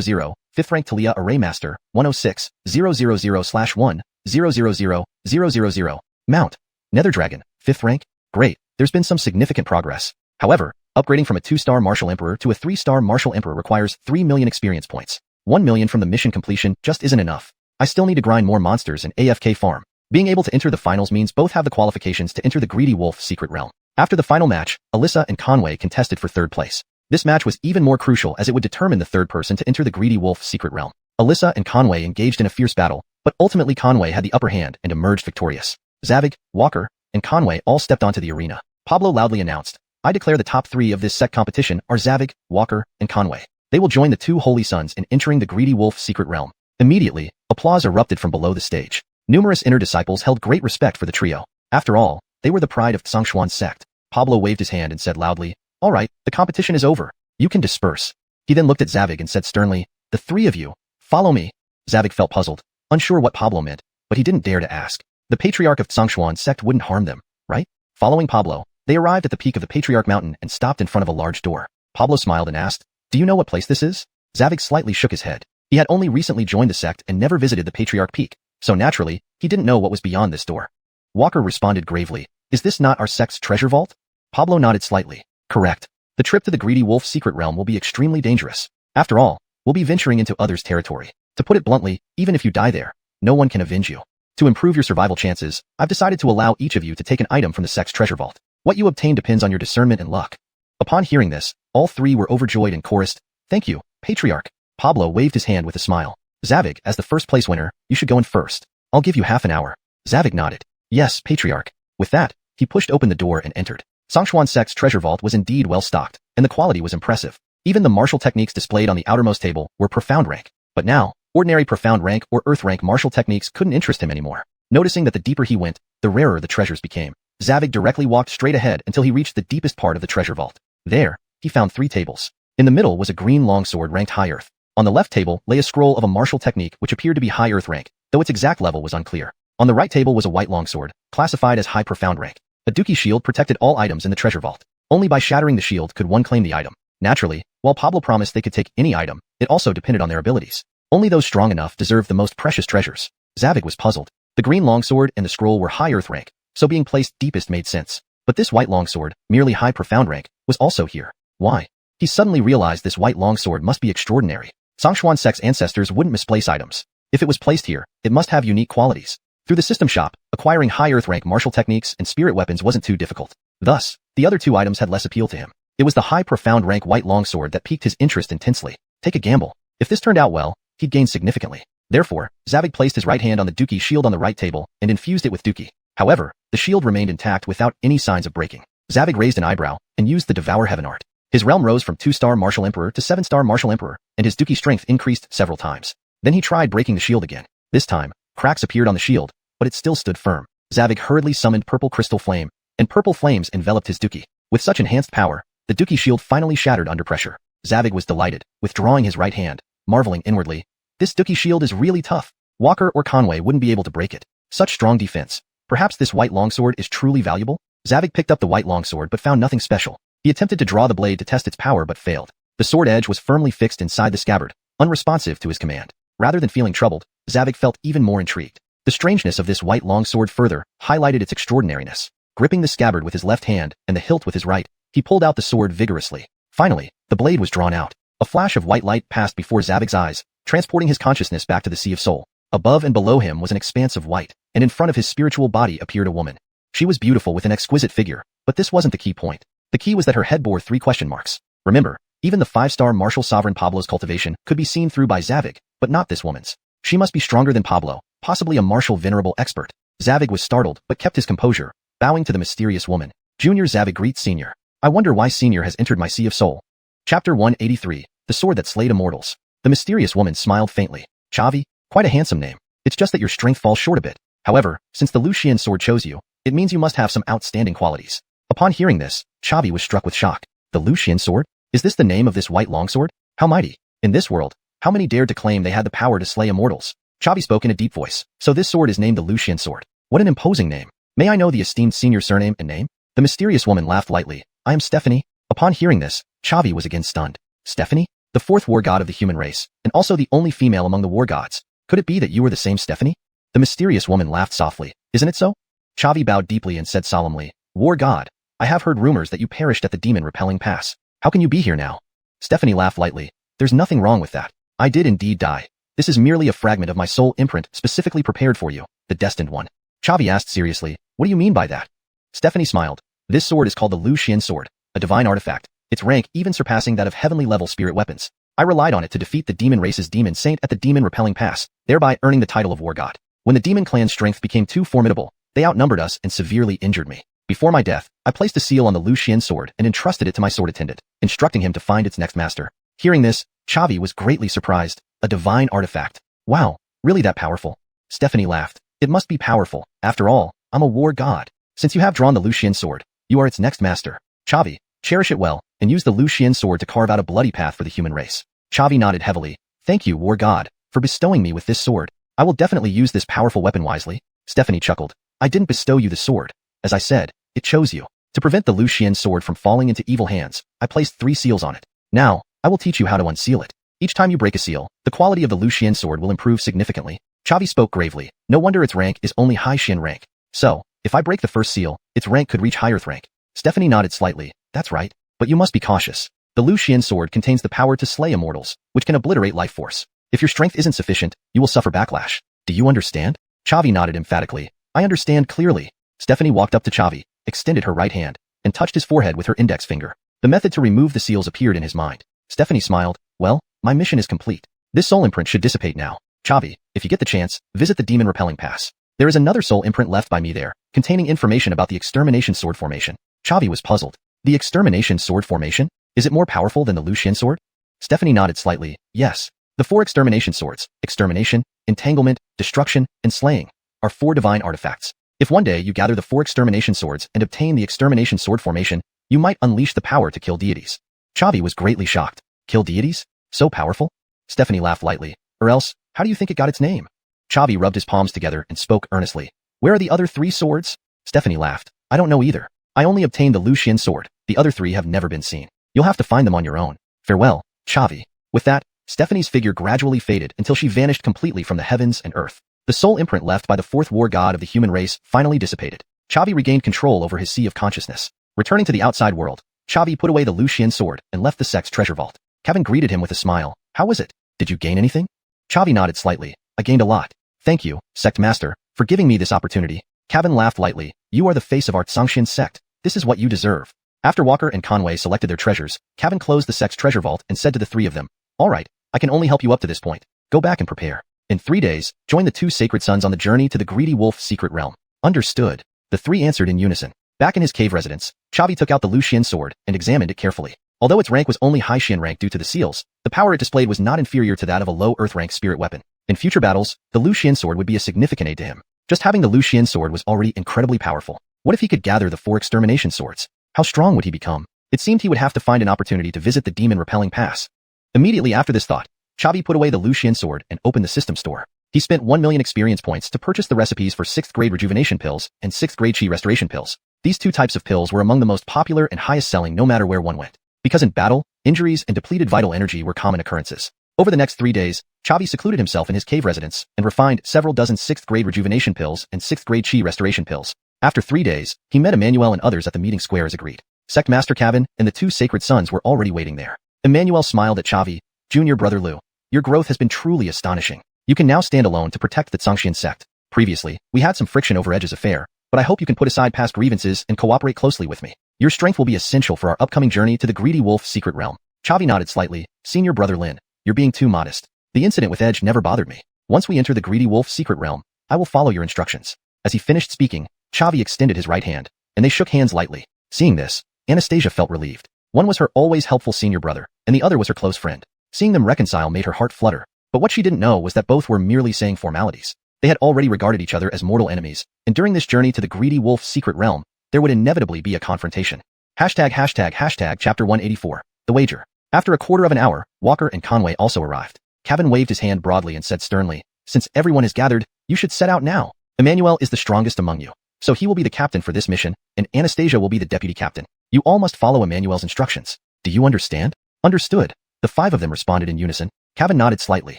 000. 5th rank Talia Array Master 106 000/1 000 000. Mount Nether Dragon 5th rank. Great, there's been some significant progress. However, upgrading from a 2-star Martial Emperor to a 3-star Martial Emperor requires 3 million experience points. 1 million from the mission completion just isn't enough. I still need to grind more monsters and AFK farm. Being able to enter the finals means both have the qualifications to enter the Greedy Wolf secret realm. After the final match, Alyssa and Conway contested for 3rd place. This match was even more crucial as it would determine the 3rd person to enter the Greedy Wolf secret realm. Alyssa and Conway engaged in a fierce battle, but ultimately Conway had the upper hand and emerged victorious. Zavik, Walker, and Conway all stepped onto the arena. Pablo loudly announced, I declare the top 3 of this sect competition are Zavik, Walker, and Conway. They will join the 2 Holy Sons in entering the Greedy Wolf secret realm. Immediately, applause erupted from below the stage. Numerous inner disciples held great respect for the trio. After all, they were the pride of Xuanhuan sect. Pablo waved his hand and said loudly, all right, the competition is over. You can disperse. He then looked at Zavik and said sternly, the 3 of you, follow me. Zavik felt puzzled, unsure what Pablo meant, but he didn't dare to ask. The Patriarch of Xuanhuan sect wouldn't harm them, right? Following Pablo, they arrived at the peak of the Patriarch Mountain and stopped in front of a large door. Pablo smiled and asked, do you know what place this is? Zavik slightly shook his head. He had only recently joined the sect and never visited the Patriarch Peak, so naturally, he didn't know what was beyond this door. Walker responded gravely, is this not our sect's treasure vault? Pablo nodded slightly. Correct. The trip to the Greedy Wolf secret realm will be extremely dangerous. After all, we'll be venturing into others' territory. To put it bluntly, even if you die there, no one can avenge you. To improve your survival chances, I've decided to allow each of you to take an item from the sect's treasure vault. What you obtain depends on your discernment and luck. Upon hearing this, all 3 were overjoyed and chorused, thank you, Patriarch. Pablo waved his hand with a smile. Zavik, as the 1st place winner, you should go in first. I'll give you half an hour. Zavik nodded. Yes, Patriarch. With that, he pushed open the door and entered. Xuanhuan sect's treasure vault was indeed well stocked, and the quality was impressive. Even the martial techniques displayed on the outermost table were profound rank. But now, ordinary profound rank or earth rank martial techniques couldn't interest him anymore. Noticing that the deeper he went, the rarer the treasures became, Zavig directly walked straight ahead until he reached the deepest part of the treasure vault. There, he found 3 tables. In the middle was a green longsword ranked high earth. On the left table lay a scroll of a martial technique which appeared to be high earth rank, though its exact level was unclear. On the right table was a white longsword, classified as high profound rank. A dookie shield protected all items in the treasure vault. Only by shattering the shield could one claim the item. Naturally, while Pablo promised they could take any item, it also depended on their abilities. Only those strong enough deserved the most precious treasures. Zavig was puzzled. The green longsword and the scroll were high earth rank, so being placed deepest made sense. But this white longsword, merely high profound rank, was also here. Why? He suddenly realized this white longsword must be extraordinary. Xuanhuan sect's ancestors wouldn't misplace items. If it was placed here, it must have unique qualities. Through the system shop, acquiring high earth rank martial techniques and spirit weapons wasn't too difficult. Thus, the other 2 items had less appeal to him. It was the high profound rank white longsword that piqued his interest intensely. Take a gamble. If this turned out well, he'd gain significantly. Therefore, Zavig placed his right hand on the dookie shield on the right table and infused it with dookie. However, the shield remained intact without any signs of breaking. Zavig raised an eyebrow and used the Devour Heaven art. His realm rose from 2-star Martial Emperor to 7-star Martial Emperor, and his dookie strength increased several times. Then he tried breaking the shield again. This time, cracks appeared on the shield, but it still stood firm. Zavig hurriedly summoned Purple Crystal Flame, and purple flames enveloped his dookie. With such enhanced power, the dookie shield finally shattered under pressure. Zavig was delighted, withdrawing his right hand, marveling inwardly. This dookie shield is really tough. Walker or Conway wouldn't be able to break it. Such strong defense. Perhaps this white longsword is truly valuable? Zavig picked up the white longsword but found nothing special. He attempted to draw the blade to test its power but failed. The sword edge was firmly fixed inside the scabbard, unresponsive to his command. Rather than feeling troubled, Zavig felt even more intrigued. The strangeness of this white longsword further highlighted its extraordinariness. Gripping the scabbard with his left hand and the hilt with his right, he pulled out the sword vigorously. Finally, the blade was drawn out. A flash of white light passed before Zavig's eyes, transporting his consciousness back to the Sea of Soul. Above and below him was an expanse of white, and in front of his spiritual body appeared a woman. She was beautiful with an exquisite figure, but this wasn't the key point. The key was that her head bore 3 question marks. Remember, even the 5-star martial sovereign Pablo's cultivation could be seen through by Zavig, but not this woman's. She must be stronger than Pablo, possibly a martial venerable expert. Zavig was startled, but kept his composure, bowing to the mysterious woman. Junior Zavig greets Senior. I wonder why Senior has entered my Sea of Soul. Chapter 183, The Sword That Slayed Immortals. The mysterious woman smiled faintly. Chavi, quite a handsome name. It's just that your strength falls short a bit. However, since the Luxian sword chose you, it means you must have some outstanding qualities. Upon hearing this, Chavi was struck with shock. The Luxian sword? Is this the name of this white longsword? How mighty. In this world, how many dared to claim they had the power to slay immortals? Chavi spoke in a deep voice. So this sword is named the Luxian sword. What an imposing name. May I know the esteemed Senior surname and name? The mysterious woman laughed lightly. I am Stephanie. Upon hearing this, Chavi was again stunned. Stephanie? The 4th war god of the human race, and also the only female among the war gods. Could it be that you were the same Stephanie? The mysterious woman laughed softly. Isn't it so? Chavi bowed deeply and said solemnly, War god, I have heard rumors that you perished at the demon-repelling pass. How can you be here now? Stephanie laughed lightly. There's nothing wrong with that. I did indeed die. This is merely a fragment of my soul imprint specifically prepared for you, the destined one. Chavi asked seriously, what do you mean by that? Stephanie smiled. This sword is called the Luxian sword, a divine artifact, its rank even surpassing that of heavenly-level spirit weapons. I relied on it to defeat the demon race's demon saint at the demon-repelling pass, thereby earning the title of war god. When the demon clan's strength became too formidable, they outnumbered us and severely injured me. Before my death, I placed a seal on the Luxian sword and entrusted it to my sword attendant, instructing him to find its next master. Hearing this, Chavi was greatly surprised. A divine artifact. Wow, really that powerful? Stephanie laughed. It must be powerful. After all, I'm a war god. Since you have drawn the Luxian sword, you are its next master. Chavi, cherish it well, and use the Luxian sword to carve out a bloody path for the human race. Chavi nodded heavily. Thank you, war god, for bestowing me with this sword. I will definitely use this powerful weapon wisely. Stephanie chuckled. I didn't bestow you the sword. As I said, it chose you. To prevent the Luxian sword from falling into evil hands, I placed 3 seals on it. Now, I will teach you how to unseal it. Each time you break a seal, the quality of the Luxian sword will improve significantly. Chavi spoke gravely. No wonder its rank is only high Shin rank. So, if I break the first seal, its rank could reach high earth rank. Stephanie nodded slightly. That's right. But you must be cautious. The Luxian sword contains the power to slay immortals, which can obliterate life force. If your strength isn't sufficient, you will suffer backlash. Do you understand? Chavi nodded emphatically. I understand clearly. Stephanie walked up to Chavi, extended her right hand, and touched his forehead with her index finger. The method to remove the seals appeared in his mind. Stephanie smiled. Well, my mission is complete. This soul imprint should dissipate now. Chavi, if you get the chance, visit the demon repelling pass. There is another soul imprint left by me there, containing information about the extermination sword formation. Chavi was puzzled. The extermination sword formation? Is it more powerful than the Lucian sword? Stephanie nodded slightly. Yes. The 4 extermination swords, extermination, entanglement, destruction, and slaying, are 4 divine artifacts. If one day you gather the 4 extermination swords and obtain the extermination sword formation, you might unleash the power to kill deities. Chavi was greatly shocked. Kill deities? So powerful? Stephanie laughed lightly. Or else, how do you think it got its name? Chavi rubbed his palms together and spoke earnestly. Where are the other 3 swords? Stephanie laughed. I don't know either. I only obtained the Lucian sword. The other 3 have never been seen. You'll have to find them on your own. Farewell, Chavi. With that, Stephanie's figure gradually faded until she vanished completely from the heavens and earth. The sole imprint left by the 4th war god of the human race finally dissipated. Chavi regained control over his sea of consciousness. Returning to the outside world, Chavi put away the Lucian sword and left the sect's treasure vault. Kevin greeted him with a smile. How was it? Did you gain anything? Chavi nodded slightly. I gained a lot. Thank you, sect master, for giving me this opportunity. Kevin laughed lightly. You are the face of our Xianxia sect. This is what you deserve. After Walker and Conway selected their treasures, Kevin closed the sect's treasure vault and said to the 3 of them, all right, I can only help you up to this point. Go back and prepare. In 3 days, join the 2 sacred sons on the journey to the greedy wolf secret realm. Understood. The 3 answered in unison. Back in his cave residence, Chavi took out the Lucian sword and examined it carefully. Although its rank was only high Xian rank due to the seals, the power it displayed was not inferior to that of a low earth rank spirit weapon. In future battles, the Lucian sword would be a significant aid to him. Just having the Lucian sword was already incredibly powerful. What if he could gather the 4 extermination swords? How strong would he become? It seemed he would have to find an opportunity to visit the demon-repelling pass. Immediately after this thought, Chavi put away the Lucian sword and opened the system store. He spent 1 million experience points to purchase the recipes for 6th grade rejuvenation pills and 6th grade chi restoration pills. These 2 types of pills were among the most popular and highest selling no matter where one went. Because in battle, injuries and depleted vital energy were common occurrences. Over the next 3 days, Chavi secluded himself in his cave residence and refined several dozen 6th grade rejuvenation pills and 6th grade chi restoration pills. After 3 days, he met Emmanuel and others at the meeting square as agreed. Sect Master Kevin and the 2 sacred sons were already waiting there. Emmanuel smiled at Chavi. Junior brother Lu, your growth has been truly astonishing. You can now stand alone to protect the Xianxia sect. Previously, we had some friction over Edge's affair, but I hope you can put aside past grievances and cooperate closely with me. Your strength will be essential for our upcoming journey to the greedy wolf secret realm. Chavi nodded slightly. Senior brother Lin, you're being too modest. The incident with Edge never bothered me. Once we enter the greedy wolf secret realm, I will follow your instructions. As he finished speaking, Chavi extended his right hand, and they shook hands lightly. Seeing this, Anastasia felt relieved. One was her always helpful senior brother, and the other was her close friend. Seeing them reconcile made her heart flutter. But what she didn't know was that both were merely saying formalities. They had already regarded each other as mortal enemies, and during this journey to the greedy wolf secret realm, there would inevitably be a confrontation. Chapter 184. The Wager. After a quarter of an hour, Walker and Conway also arrived. Kevin waved his hand broadly and said sternly, since everyone is gathered, you should set out now. Emmanuel is the strongest among you, so he will be the captain for this mission, and Anastasia will be the deputy captain. You all must follow Emmanuel's instructions. Do you understand? Understood. The 5 of them responded in unison. Kevin nodded slightly.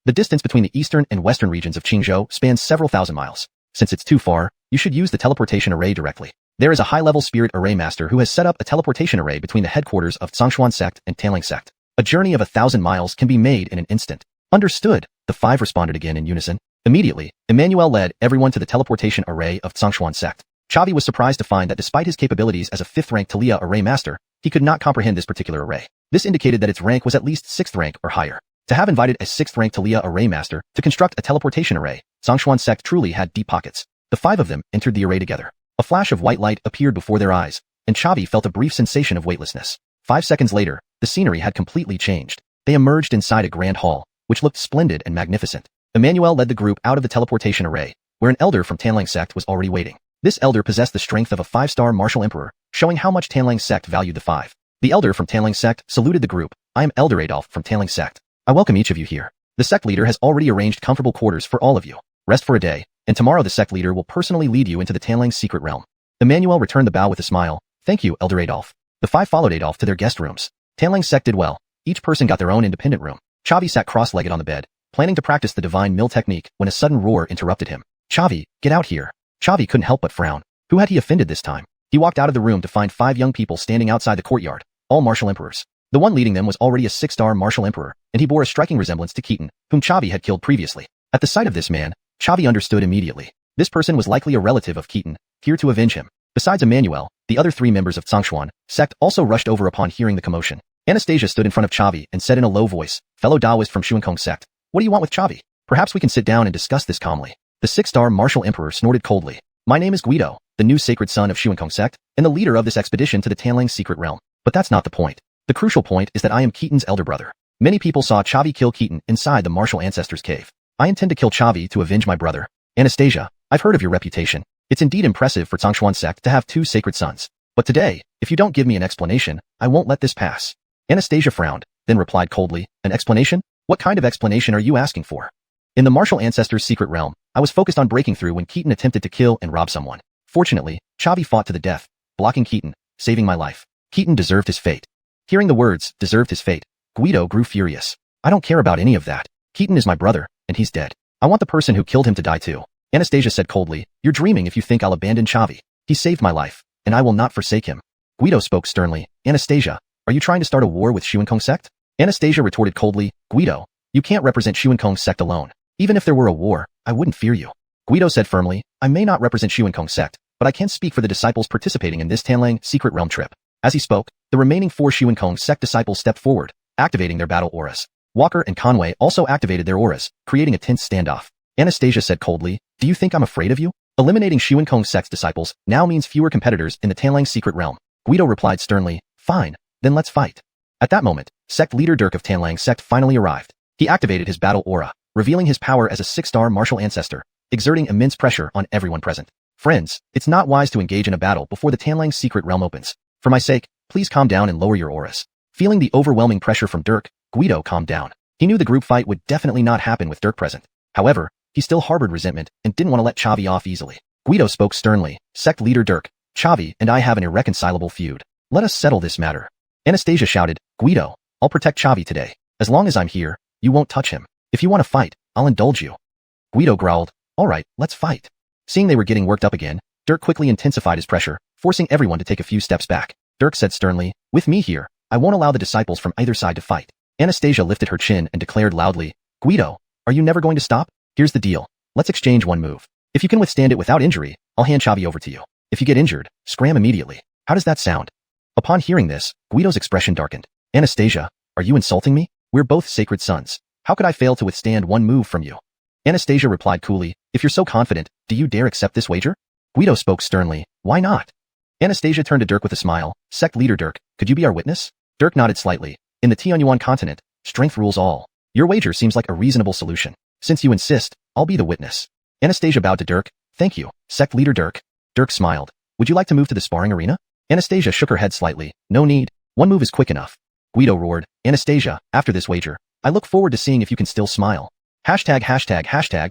The distance between the eastern and western regions of Qingzhou spans several thousand miles. Since it's too far, you should use the teleportation array directly. There is a high-level spirit array master who has set up a teleportation array between the headquarters of Xuanhuan sect and Tanling sect. A journey of 1,000 miles can be made in an instant. Understood. The 5 responded again in unison. Immediately, Emmanuel led everyone to the teleportation array of Xuanhuan sect. Chavi was surprised to find that despite his capabilities as a 5th-rank Talia array master, he could not comprehend this particular array. This indicated that its rank was at least 6th rank or higher. To have invited a 6th-rank Talia array master to construct a teleportation array, Xuanhuan sect truly had deep pockets. The 5 of them entered the array together. A flash of white light appeared before their eyes, and Chavi felt a brief sensation of weightlessness. 5 seconds later, the scenery had completely changed. They emerged inside a grand hall, which looked splendid and magnificent. Emmanuel led the group out of the teleportation array, where an elder from Tanling sect was already waiting. This elder possessed the strength of a 5-star martial emperor, showing how much Tanling sect valued the 5. The elder from Tanling sect saluted the group. I am Elder Adolf from Tanling sect. I welcome each of you here. The sect leader has already arranged comfortable quarters for all of you. Rest for a day, and tomorrow the sect leader will personally lead you into the Tanling secret realm. Emmanuel returned the bow with a smile. Thank you, Elder Adolf. The 5 followed Adolf to their guest rooms. Tanling sect did well. Each person got their own independent room. Chavi sat cross-legged on the bed, planning to practice the divine mill technique when a sudden roar interrupted him. Chavi, get out here. Chavi couldn't help but frown. Who had he offended this time? He walked out of the room to find 5 young people standing outside the courtyard, all martial emperors. The one leading them was already a 6-star martial emperor, and he bore a striking resemblance to Keaton, whom Chavi had killed previously. At the sight of this man, Chavi understood immediately. This person was likely a relative of Keaton, here to avenge him. Besides Emmanuel, the other 3 members of Xianxia sect also rushed over upon hearing the commotion. Anastasia stood in front of Chavi and said in a low voice, fellow Taoist from Xuanhuan sect, what do you want with Chavi? Perhaps we can sit down and discuss this calmly. The 6-star martial emperor snorted coldly. My name is Guido, the new sacred son of Xuanhuan sect, and the leader of this expedition to the Tanling secret realm. But that's not the point. The crucial point is that I am Keaton's elder brother. Many people saw Chavi kill Keaton inside the martial ancestors' cave. I intend to kill Chavi to avenge my brother. Anastasia, I've heard of your reputation. It's indeed impressive for Xuanhuan sect to have 2 sacred sons. But today, if you don't give me an explanation, I won't let this pass. Anastasia frowned, then replied coldly, an explanation? What kind of explanation are you asking for? In the martial ancestors' secret realm, I was focused on breaking through when Keaton attempted to kill and rob someone. Fortunately, Chavi fought to the death, blocking Keaton, saving my life. Keaton deserved his fate. Hearing the words, deserved his fate, Guido grew furious. I don't care about any of that. Keaton is my brother, and he's dead. I want the person who killed him to die too. Anastasia said coldly, you're dreaming if you think I'll abandon Chavi. He saved my life, and I will not forsake him. Guido spoke sternly, Anastasia, are you trying to start a war with xuanhuan sect? Anastasia retorted coldly, Guido, you can't represent xuanhuan sect alone. Even if there were a war, I wouldn't fear you. Guido said firmly, I may not represent xuanhuan sect, but I can speak for the disciples participating in this Tanlang secret realm trip. As he spoke, the remaining 4 xuanhuan sect disciples stepped forward, activating their battle auras. Walker and Conway also activated their auras, creating a tense standoff. Anastasia said coldly, do you think I'm afraid of you? Eliminating xuanhuan sect's disciples now means fewer competitors in the Tanlang secret realm. Guido replied sternly, fine, then let's fight. At that moment, sect leader Dirk of Tanlang sect finally arrived. He activated his battle aura, revealing his power as a 6-star martial ancestor, exerting immense pressure on everyone present. Friends, it's not wise to engage in a battle before the Tanlang secret realm opens. For my sake, please calm down and lower your auras. Feeling the overwhelming pressure from Dirk, Guido calmed down. He knew the group fight would definitely not happen with Dirk present. However, he still harbored resentment and didn't want to let Chavi off easily. Guido spoke sternly, sect leader Dirk, Chavi and I have an irreconcilable feud. Let us settle this matter. Anastasia shouted, Guido, I'll protect Chavi today. As long as I'm here, you won't touch him. If you want to fight, I'll indulge you. Guido growled, alright, let's fight. Seeing they were getting worked up again, Dirk quickly intensified his pressure, forcing everyone to take a few steps back. Dirk said sternly, with me here, I won't allow the disciples from either side to fight. Anastasia lifted her chin and declared loudly, Guido, are you never going to stop? Here's the deal. Let's exchange one move. If you can withstand it without injury, I'll hand Chavi over to you. If you get injured, scram immediately. How does that sound? Upon hearing this, Guido's expression darkened. Anastasia, are you insulting me? We're both sacred sons. How could I fail to withstand one move from you? Anastasia replied coolly, if you're so confident, do you dare accept this wager? Guido spoke sternly, why not? Anastasia turned to Dirk with a smile, sect leader Dirk, could you be our witness? Dirk nodded slightly. In the xuanhuan continent, strength rules all. Your wager seems like a reasonable solution. Since you insist, I'll be the witness. Anastasia bowed to Dirk, thank you, sect leader Dirk. Dirk smiled. Would you like to move to the sparring arena? Anastasia shook her head slightly, no need, one move is quick enough. Guido roared, Anastasia, after this wager, I look forward to seeing if you can still smile. Hashtag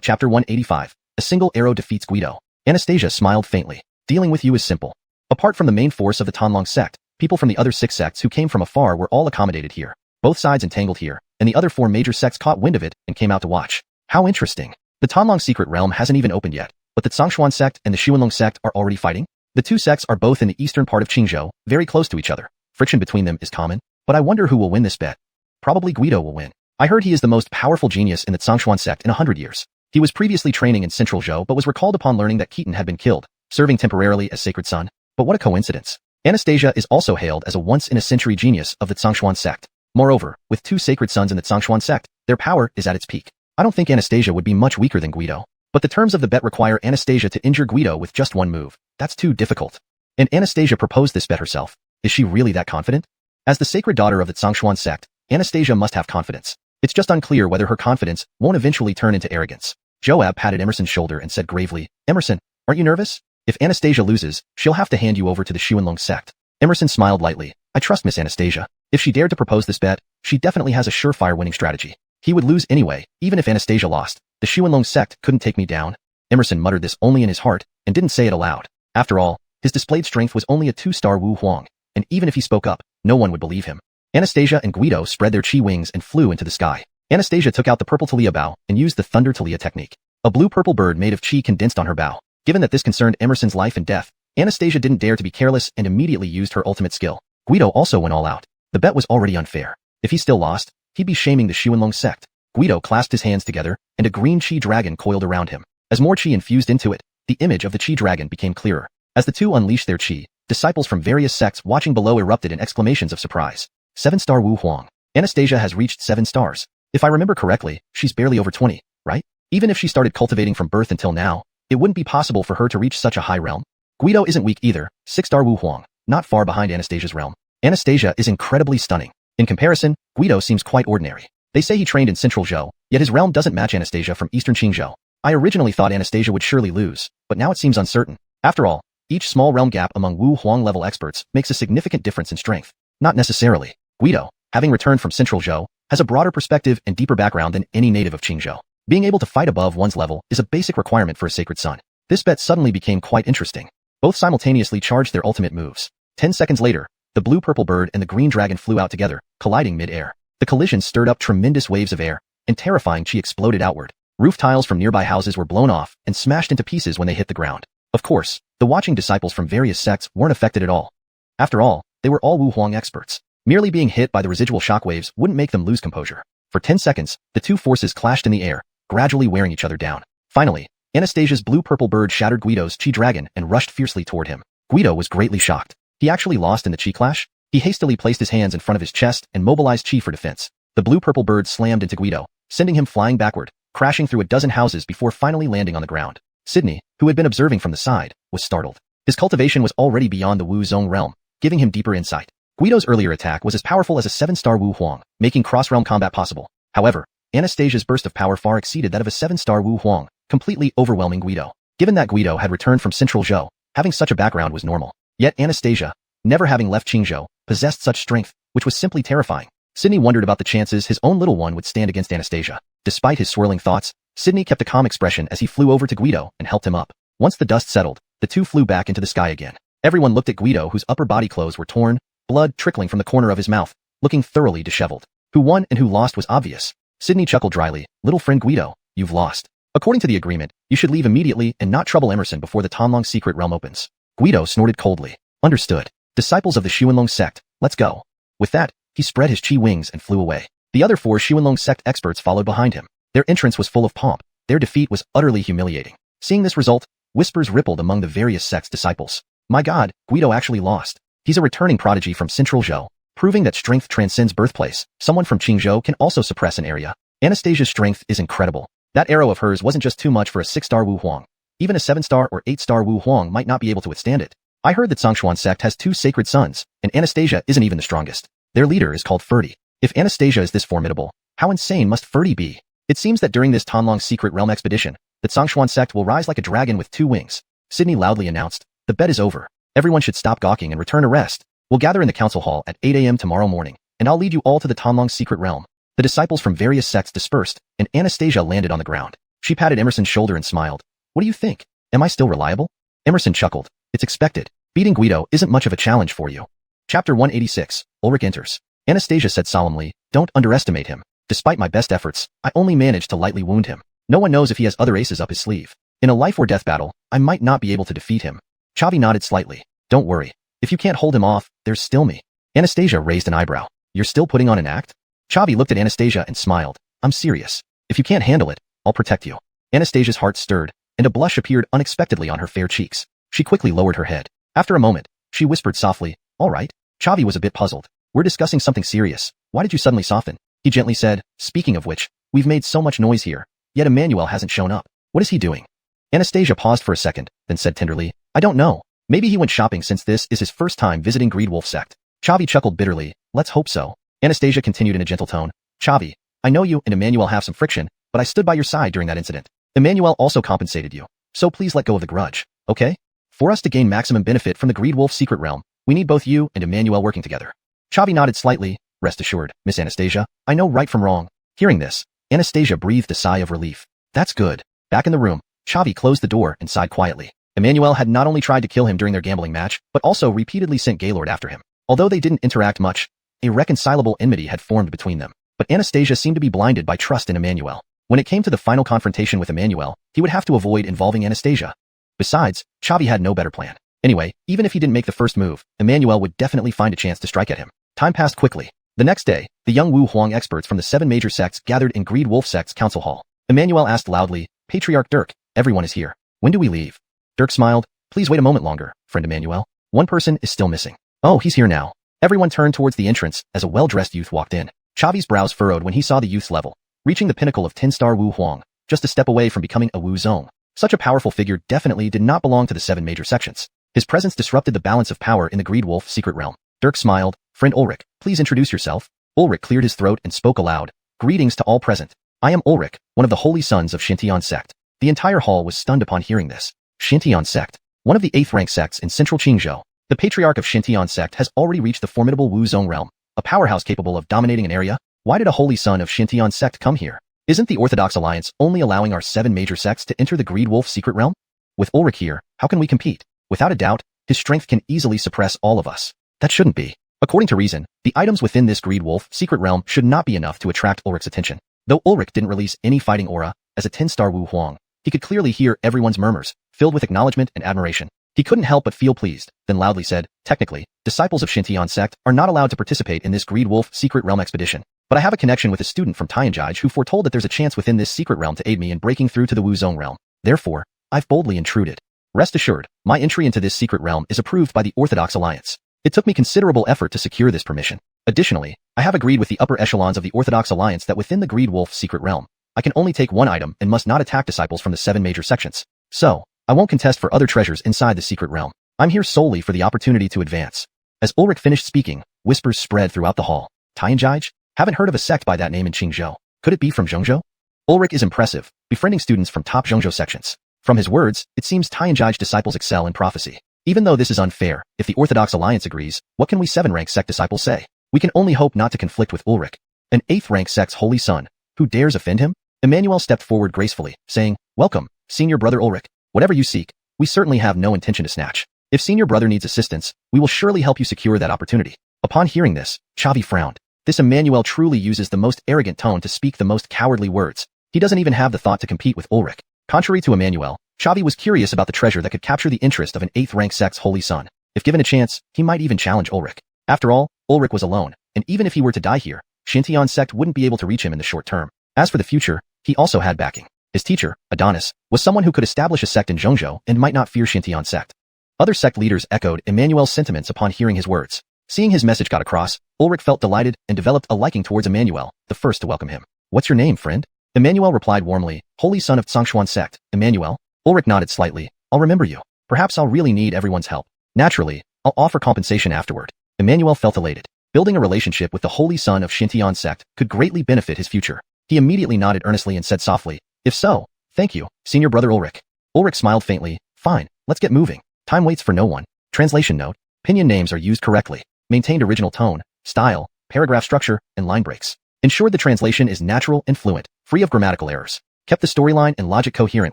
chapter 185. A single arrow defeats Guido. Anastasia smiled faintly. Dealing with you is simple. Apart from the main force of the Tanlang sect, people from the other 6 sects who came from afar were all accommodated here. Both sides entangled here, and the other 4 major sects caught wind of it and came out to watch. How interesting. The Tanlang secret realm hasn't even opened yet, but the Xuanhuan sect and the xuanhuan sect are already fighting? The 2 sects are both in the eastern part of Qingzhou, very close to each other. Friction between them is common, but I wonder who will win this bet. Probably Guido will win. I heard he is the most powerful genius in the Xuanhuan sect in 100 years. He was previously training in Central Zhou but was recalled upon learning that Keaton had been killed, serving temporarily as sacred son. But what a coincidence. Anastasia is also hailed as a once-in-a-century genius of the Xuanhuan sect. Moreover, with 2 sacred sons in the Xuanhuan sect, their power is at its peak. I don't think Anastasia would be much weaker than Guido. But the terms of the bet require Anastasia to injure Guido with just one move. That's too difficult. And Anastasia proposed this bet herself. Is she really that confident? As the sacred daughter of the Xuanhuan sect, Anastasia must have confidence. It's just unclear whether her confidence won't eventually turn into arrogance. Joab patted Emerson's shoulder and said gravely, Emerson, aren't you nervous? If Anastasia loses, she'll have to hand you over to the xuanhuan sect. Emerson smiled lightly. I trust Miss Anastasia. If she dared to propose this bet, she definitely has a surefire winning strategy. He would lose anyway, even if Anastasia lost. The xuanhuan sect couldn't take me down. Emerson muttered this only in his heart and didn't say it aloud. After all, his displayed strength was only a 2-star Wu Huang, and even if he spoke up, no one would believe him. Anastasia and Guido spread their chi wings and flew into the sky. Anastasia took out the purple Talia bow and used the thunder Talia technique. A blue-purple bird made of chi condensed on her bow. Given that this concerned Emerson's life and death, Anastasia didn't dare to be careless and immediately used her ultimate skill. Guido also went all out. The bet was already unfair. If he still lost, he'd be shaming the xuanhuan sect. Guido clasped his hands together, and a green chi dragon coiled around him. As more chi infused into it, the image of the chi dragon became clearer. As the 2 unleashed their chi, disciples from various sects watching below erupted in exclamations of surprise. 7-star Wu Huang. Anastasia has reached 7 stars. If I remember correctly, she's barely over 20, right? Even if she started cultivating from birth until now, it wouldn't be possible for her to reach such a high realm. Guido isn't weak either, 6-star Wu Huang, not far behind Anastasia's realm. Anastasia is incredibly stunning. In comparison, Guido seems quite ordinary. They say he trained in Central Zhou, yet his realm doesn't match Anastasia from Eastern Qingzhou. I originally thought Anastasia would surely lose, but now it seems uncertain. After all, each small realm gap among Wu Huang level experts makes a significant difference in strength. Not necessarily. Guido, having returned from Central Zhou, has a broader perspective and deeper background than any native of Qingzhou. Being able to fight above one's level is a basic requirement for a sacred son. This bet suddenly became quite interesting. Both simultaneously charged their ultimate moves. 10 seconds later, the blue-purple bird and the green dragon flew out together, colliding mid-air. The collision stirred up tremendous waves of air, and terrifying chi exploded outward. Roof tiles from nearby houses were blown off and smashed into pieces when they hit the ground. Of course, the watching disciples from various sects weren't affected at all. After all, they were all Wu Huang experts. Merely being hit by the residual shockwaves wouldn't make them lose composure. For 10 seconds, the two forces clashed in the air, gradually wearing each other down. Finally, Anastasia's blue-purple bird shattered Guido's chi dragon and rushed fiercely toward him. Guido was greatly shocked. He actually lost in the chi clash? He hastily placed his hands in front of his chest and mobilized chi for defense. The blue-purple bird slammed into Guido, sending him flying backward, crashing through a dozen houses before finally landing on the ground. Sydney, who had been observing from the side, was startled. His cultivation was already beyond the Wu Zong realm, giving him deeper insight. Guido's earlier attack was as powerful as a 7-star Wu Huang, making cross-realm combat possible. However, Anastasia's burst of power far exceeded that of a 7-star Wu Huang, completely overwhelming Guido. Given that Guido had returned from Central Zhou, having such a background was normal. Yet Anastasia, never having left Qingzhou, possessed such strength, which was simply terrifying. Sydney wondered about the chances his own little one would stand against Anastasia. Despite his swirling thoughts, Sydney kept a calm expression as he flew over to Guido and helped him up. Once the dust settled, the two flew back into the sky again. Everyone looked at Guido, whose upper body clothes were torn, blood trickling from the corner of his mouth, looking thoroughly disheveled. Who won and who lost was obvious. Sydney chuckled dryly. Little friend Guido, you've lost. According to the agreement, you should leave immediately and not trouble Emerson before the Tonlong secret realm opens. Guido snorted coldly. Understood. Disciples of the Xuanlong sect, let's go. With that, he spread his chi wings and flew away. The other 4 Xuanlong sect experts followed behind him. Their entrance was full of pomp. Their defeat was utterly humiliating. Seeing this result, whispers rippled among the various sect's disciples. My God, Guido actually lost. He's a returning prodigy from Central Zhou, proving that strength transcends birthplace. Someone from Qingzhou can also suppress an area. Anastasia's strength is incredible. That arrow of hers wasn't just too much for a 6-star Wu Huang. Even a 7-star or 8-star Wu Huang might not be able to withstand it. I heard that Xuanhuan sect has 2 sacred sons, and Anastasia isn't even the strongest. Their leader is called Ferdi. If Anastasia is this formidable, how insane must Ferdi be? It seems that during this Tonlong secret realm expedition, the Xuanhuan sect will rise like a dragon with 2 wings. Sydney loudly announced, the bet is over. Everyone should stop gawking and return to rest. We'll gather in the council hall at 8 a.m. tomorrow morning, and I'll lead you all to the Tonlong secret realm. The disciples from various sects dispersed, and Anastasia landed on the ground. She patted Emerson's shoulder and smiled. What do you think? Am I still reliable? Emerson chuckled. It's expected. Beating Guido isn't much of a challenge for you. Chapter 186, Ulrich enters. Anastasia said solemnly, don't underestimate him. Despite my best efforts, I only managed to lightly wound him. No one knows if he has other aces up his sleeve. In a life or death battle, I might not be able to defeat him. Chavi nodded slightly. Don't worry. If you can't hold him off, there's still me. Anastasia raised an eyebrow. You're still putting on an act? Chavi looked at Anastasia and smiled. I'm serious. If you can't handle it, I'll protect you. Anastasia's heart stirred, and a blush appeared unexpectedly on her fair cheeks. She quickly lowered her head. After a moment, she whispered softly, all right. Chavi was a bit puzzled. We're discussing something serious. Why did you suddenly soften? He gently said, speaking of which, we've made so much noise here, yet Emmanuel hasn't shown up. What is he doing? Anastasia paused for a second, then said tenderly, I don't know. Maybe he went shopping since this is his first time visiting Greedwolf sect. Chavi chuckled bitterly. Let's hope so. Anastasia continued in a gentle tone. Chavi, I know you and Emmanuel have some friction, but I stood by your side during that incident. Emmanuel also compensated you. So please let go of the grudge, okay? For us to gain maximum benefit from the Greedwolf secret realm, we need both you and Emmanuel working together. Chavi nodded slightly. Rest assured, Miss Anastasia, I know right from wrong. Hearing this, Anastasia breathed a sigh of relief. That's good. Back in the room, Chavi closed the door and sighed quietly. Emmanuel had not only tried to kill him during their gambling match, but also repeatedly sent Gaylord after him. Although they didn't interact much, a reconcilable enmity had formed between them. But Anastasia seemed to be blinded by trust in Emmanuel. When it came to the final confrontation with Emmanuel, he would have to avoid involving Anastasia. Besides, Chavi had no better plan. Anyway, even if he didn't make the first move, Emmanuel would definitely find a chance to strike at him. Time passed quickly. The next day, the young Wu Huang experts from the 7 major sects gathered in Greed Wolf sect's council hall. Emmanuel asked loudly, Patriarch Dirk, everyone is here. When do we leave? Dirk smiled. Please wait a moment longer, friend Emmanuel. One person is still missing. Oh, he's here now. Everyone turned towards the entrance as a well-dressed youth walked in. Chavi's brows furrowed when he saw the youth's level, reaching the pinnacle of 10-star Wu Huang, just a step away from becoming a Wu Zong. Such a powerful figure definitely did not belong to the 7 major sections. His presence disrupted the balance of power in the Greed Wolf secret realm. Dirk smiled. Friend Ulrich, please introduce yourself. Ulrich cleared his throat and spoke aloud. Greetings to all present. I am Ulrich, one of the holy sons of Xianxian sect. The entire hall was stunned upon hearing this. Xianxian sect, one of the 8th rank sects in central Qingzhou. The patriarch of Xianxian sect has already reached the formidable Wu Zone realm, a powerhouse capable of dominating an area. Why did a holy son of Xianxian sect come here? Isn't the Orthodox Alliance only allowing our 7 major sects to enter the Greed Wolf secret realm? With Ulrich here, how can we compete? Without a doubt, his strength can easily suppress all of us. That shouldn't be. According to reason, the items within this Greed Wolf secret realm should not be enough to attract Ulrich's attention. Though Ulrich didn't release any fighting aura, as a 10-star Wu Huang, he could clearly hear everyone's murmurs, filled with acknowledgement and admiration. He couldn't help but feel pleased, then loudly said, technically, disciples of Xianxian sect are not allowed to participate in this Greed Wolf secret realm expedition. But I have a connection with a student from Tianjai who foretold that there's a chance within this secret realm to aid me in breaking through to the Wu Zone realm. Therefore, I've boldly intruded. Rest assured, my entry into this secret realm is approved by the Orthodox Alliance. It took me considerable effort to secure this permission. Additionally, I have agreed with the upper echelons of the Orthodox Alliance that within the Greed Wolf secret realm, I can only take one item and must not attack disciples from the 7 major sections. So, I won't contest for other treasures inside the secret realm. I'm here solely for the opportunity to advance. As Ulrich finished speaking, whispers spread throughout the hall. Tianjai? Haven't heard of a sect by that name in Qingzhou. Could it be from Zhongzhou? Ulrich is impressive, befriending students from top Zhongzhou sections. From his words, it seems Tianjai disciples excel in prophecy. Even though this is unfair, if the Orthodox Alliance agrees, what can we 7th-rank sect disciples say? We can only hope not to conflict with Ulrich, an 8th-rank sect's holy son. Who dares offend him? Emmanuel stepped forward gracefully, saying, welcome, senior brother Ulrich. Whatever you seek, we certainly have no intention to snatch. If senior brother needs assistance, we will surely help you secure that opportunity. Upon hearing this, Xavi frowned. This Emmanuel truly uses the most arrogant tone to speak the most cowardly words. He doesn't even have the thought to compete with Ulrich. Contrary to Emmanuel, Xavi was curious about the treasure that could capture the interest of an 8th-rank sect's holy son. If given a chance, he might even challenge Ulrich. After all, Ulrich was alone, and even if he were to die here, Xianxian sect wouldn't be able to reach him in the short term. As for the future, he also had backing. His teacher, Adonis, was someone who could establish a sect in Zhongzhou and might not fear Xianxian sect. Other sect leaders echoed Emmanuel's sentiments upon hearing his words. Seeing his message got across, Ulrich felt delighted and developed a liking towards Emmanuel, the first to welcome him. What's your name, friend? Emmanuel replied warmly, holy son of Xuanhuan sect. Emmanuel? Ulrich nodded slightly. I'll remember you. Perhaps I'll really need everyone's help. Naturally, I'll offer compensation afterward. Emmanuel felt elated. Building a relationship with the holy son of Xianxian sect could greatly benefit his future. He immediately nodded earnestly and said softly, if so, thank you, senior brother Ulrich. Ulrich smiled faintly. Fine, let's get moving. Time waits for no one. Translation note, pinyin names are used correctly. Maintained original tone, style, paragraph structure, and line breaks. Ensured the translation is natural and fluent, free of grammatical errors. Kept the storyline and logic coherent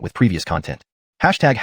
with previous content. Hashtag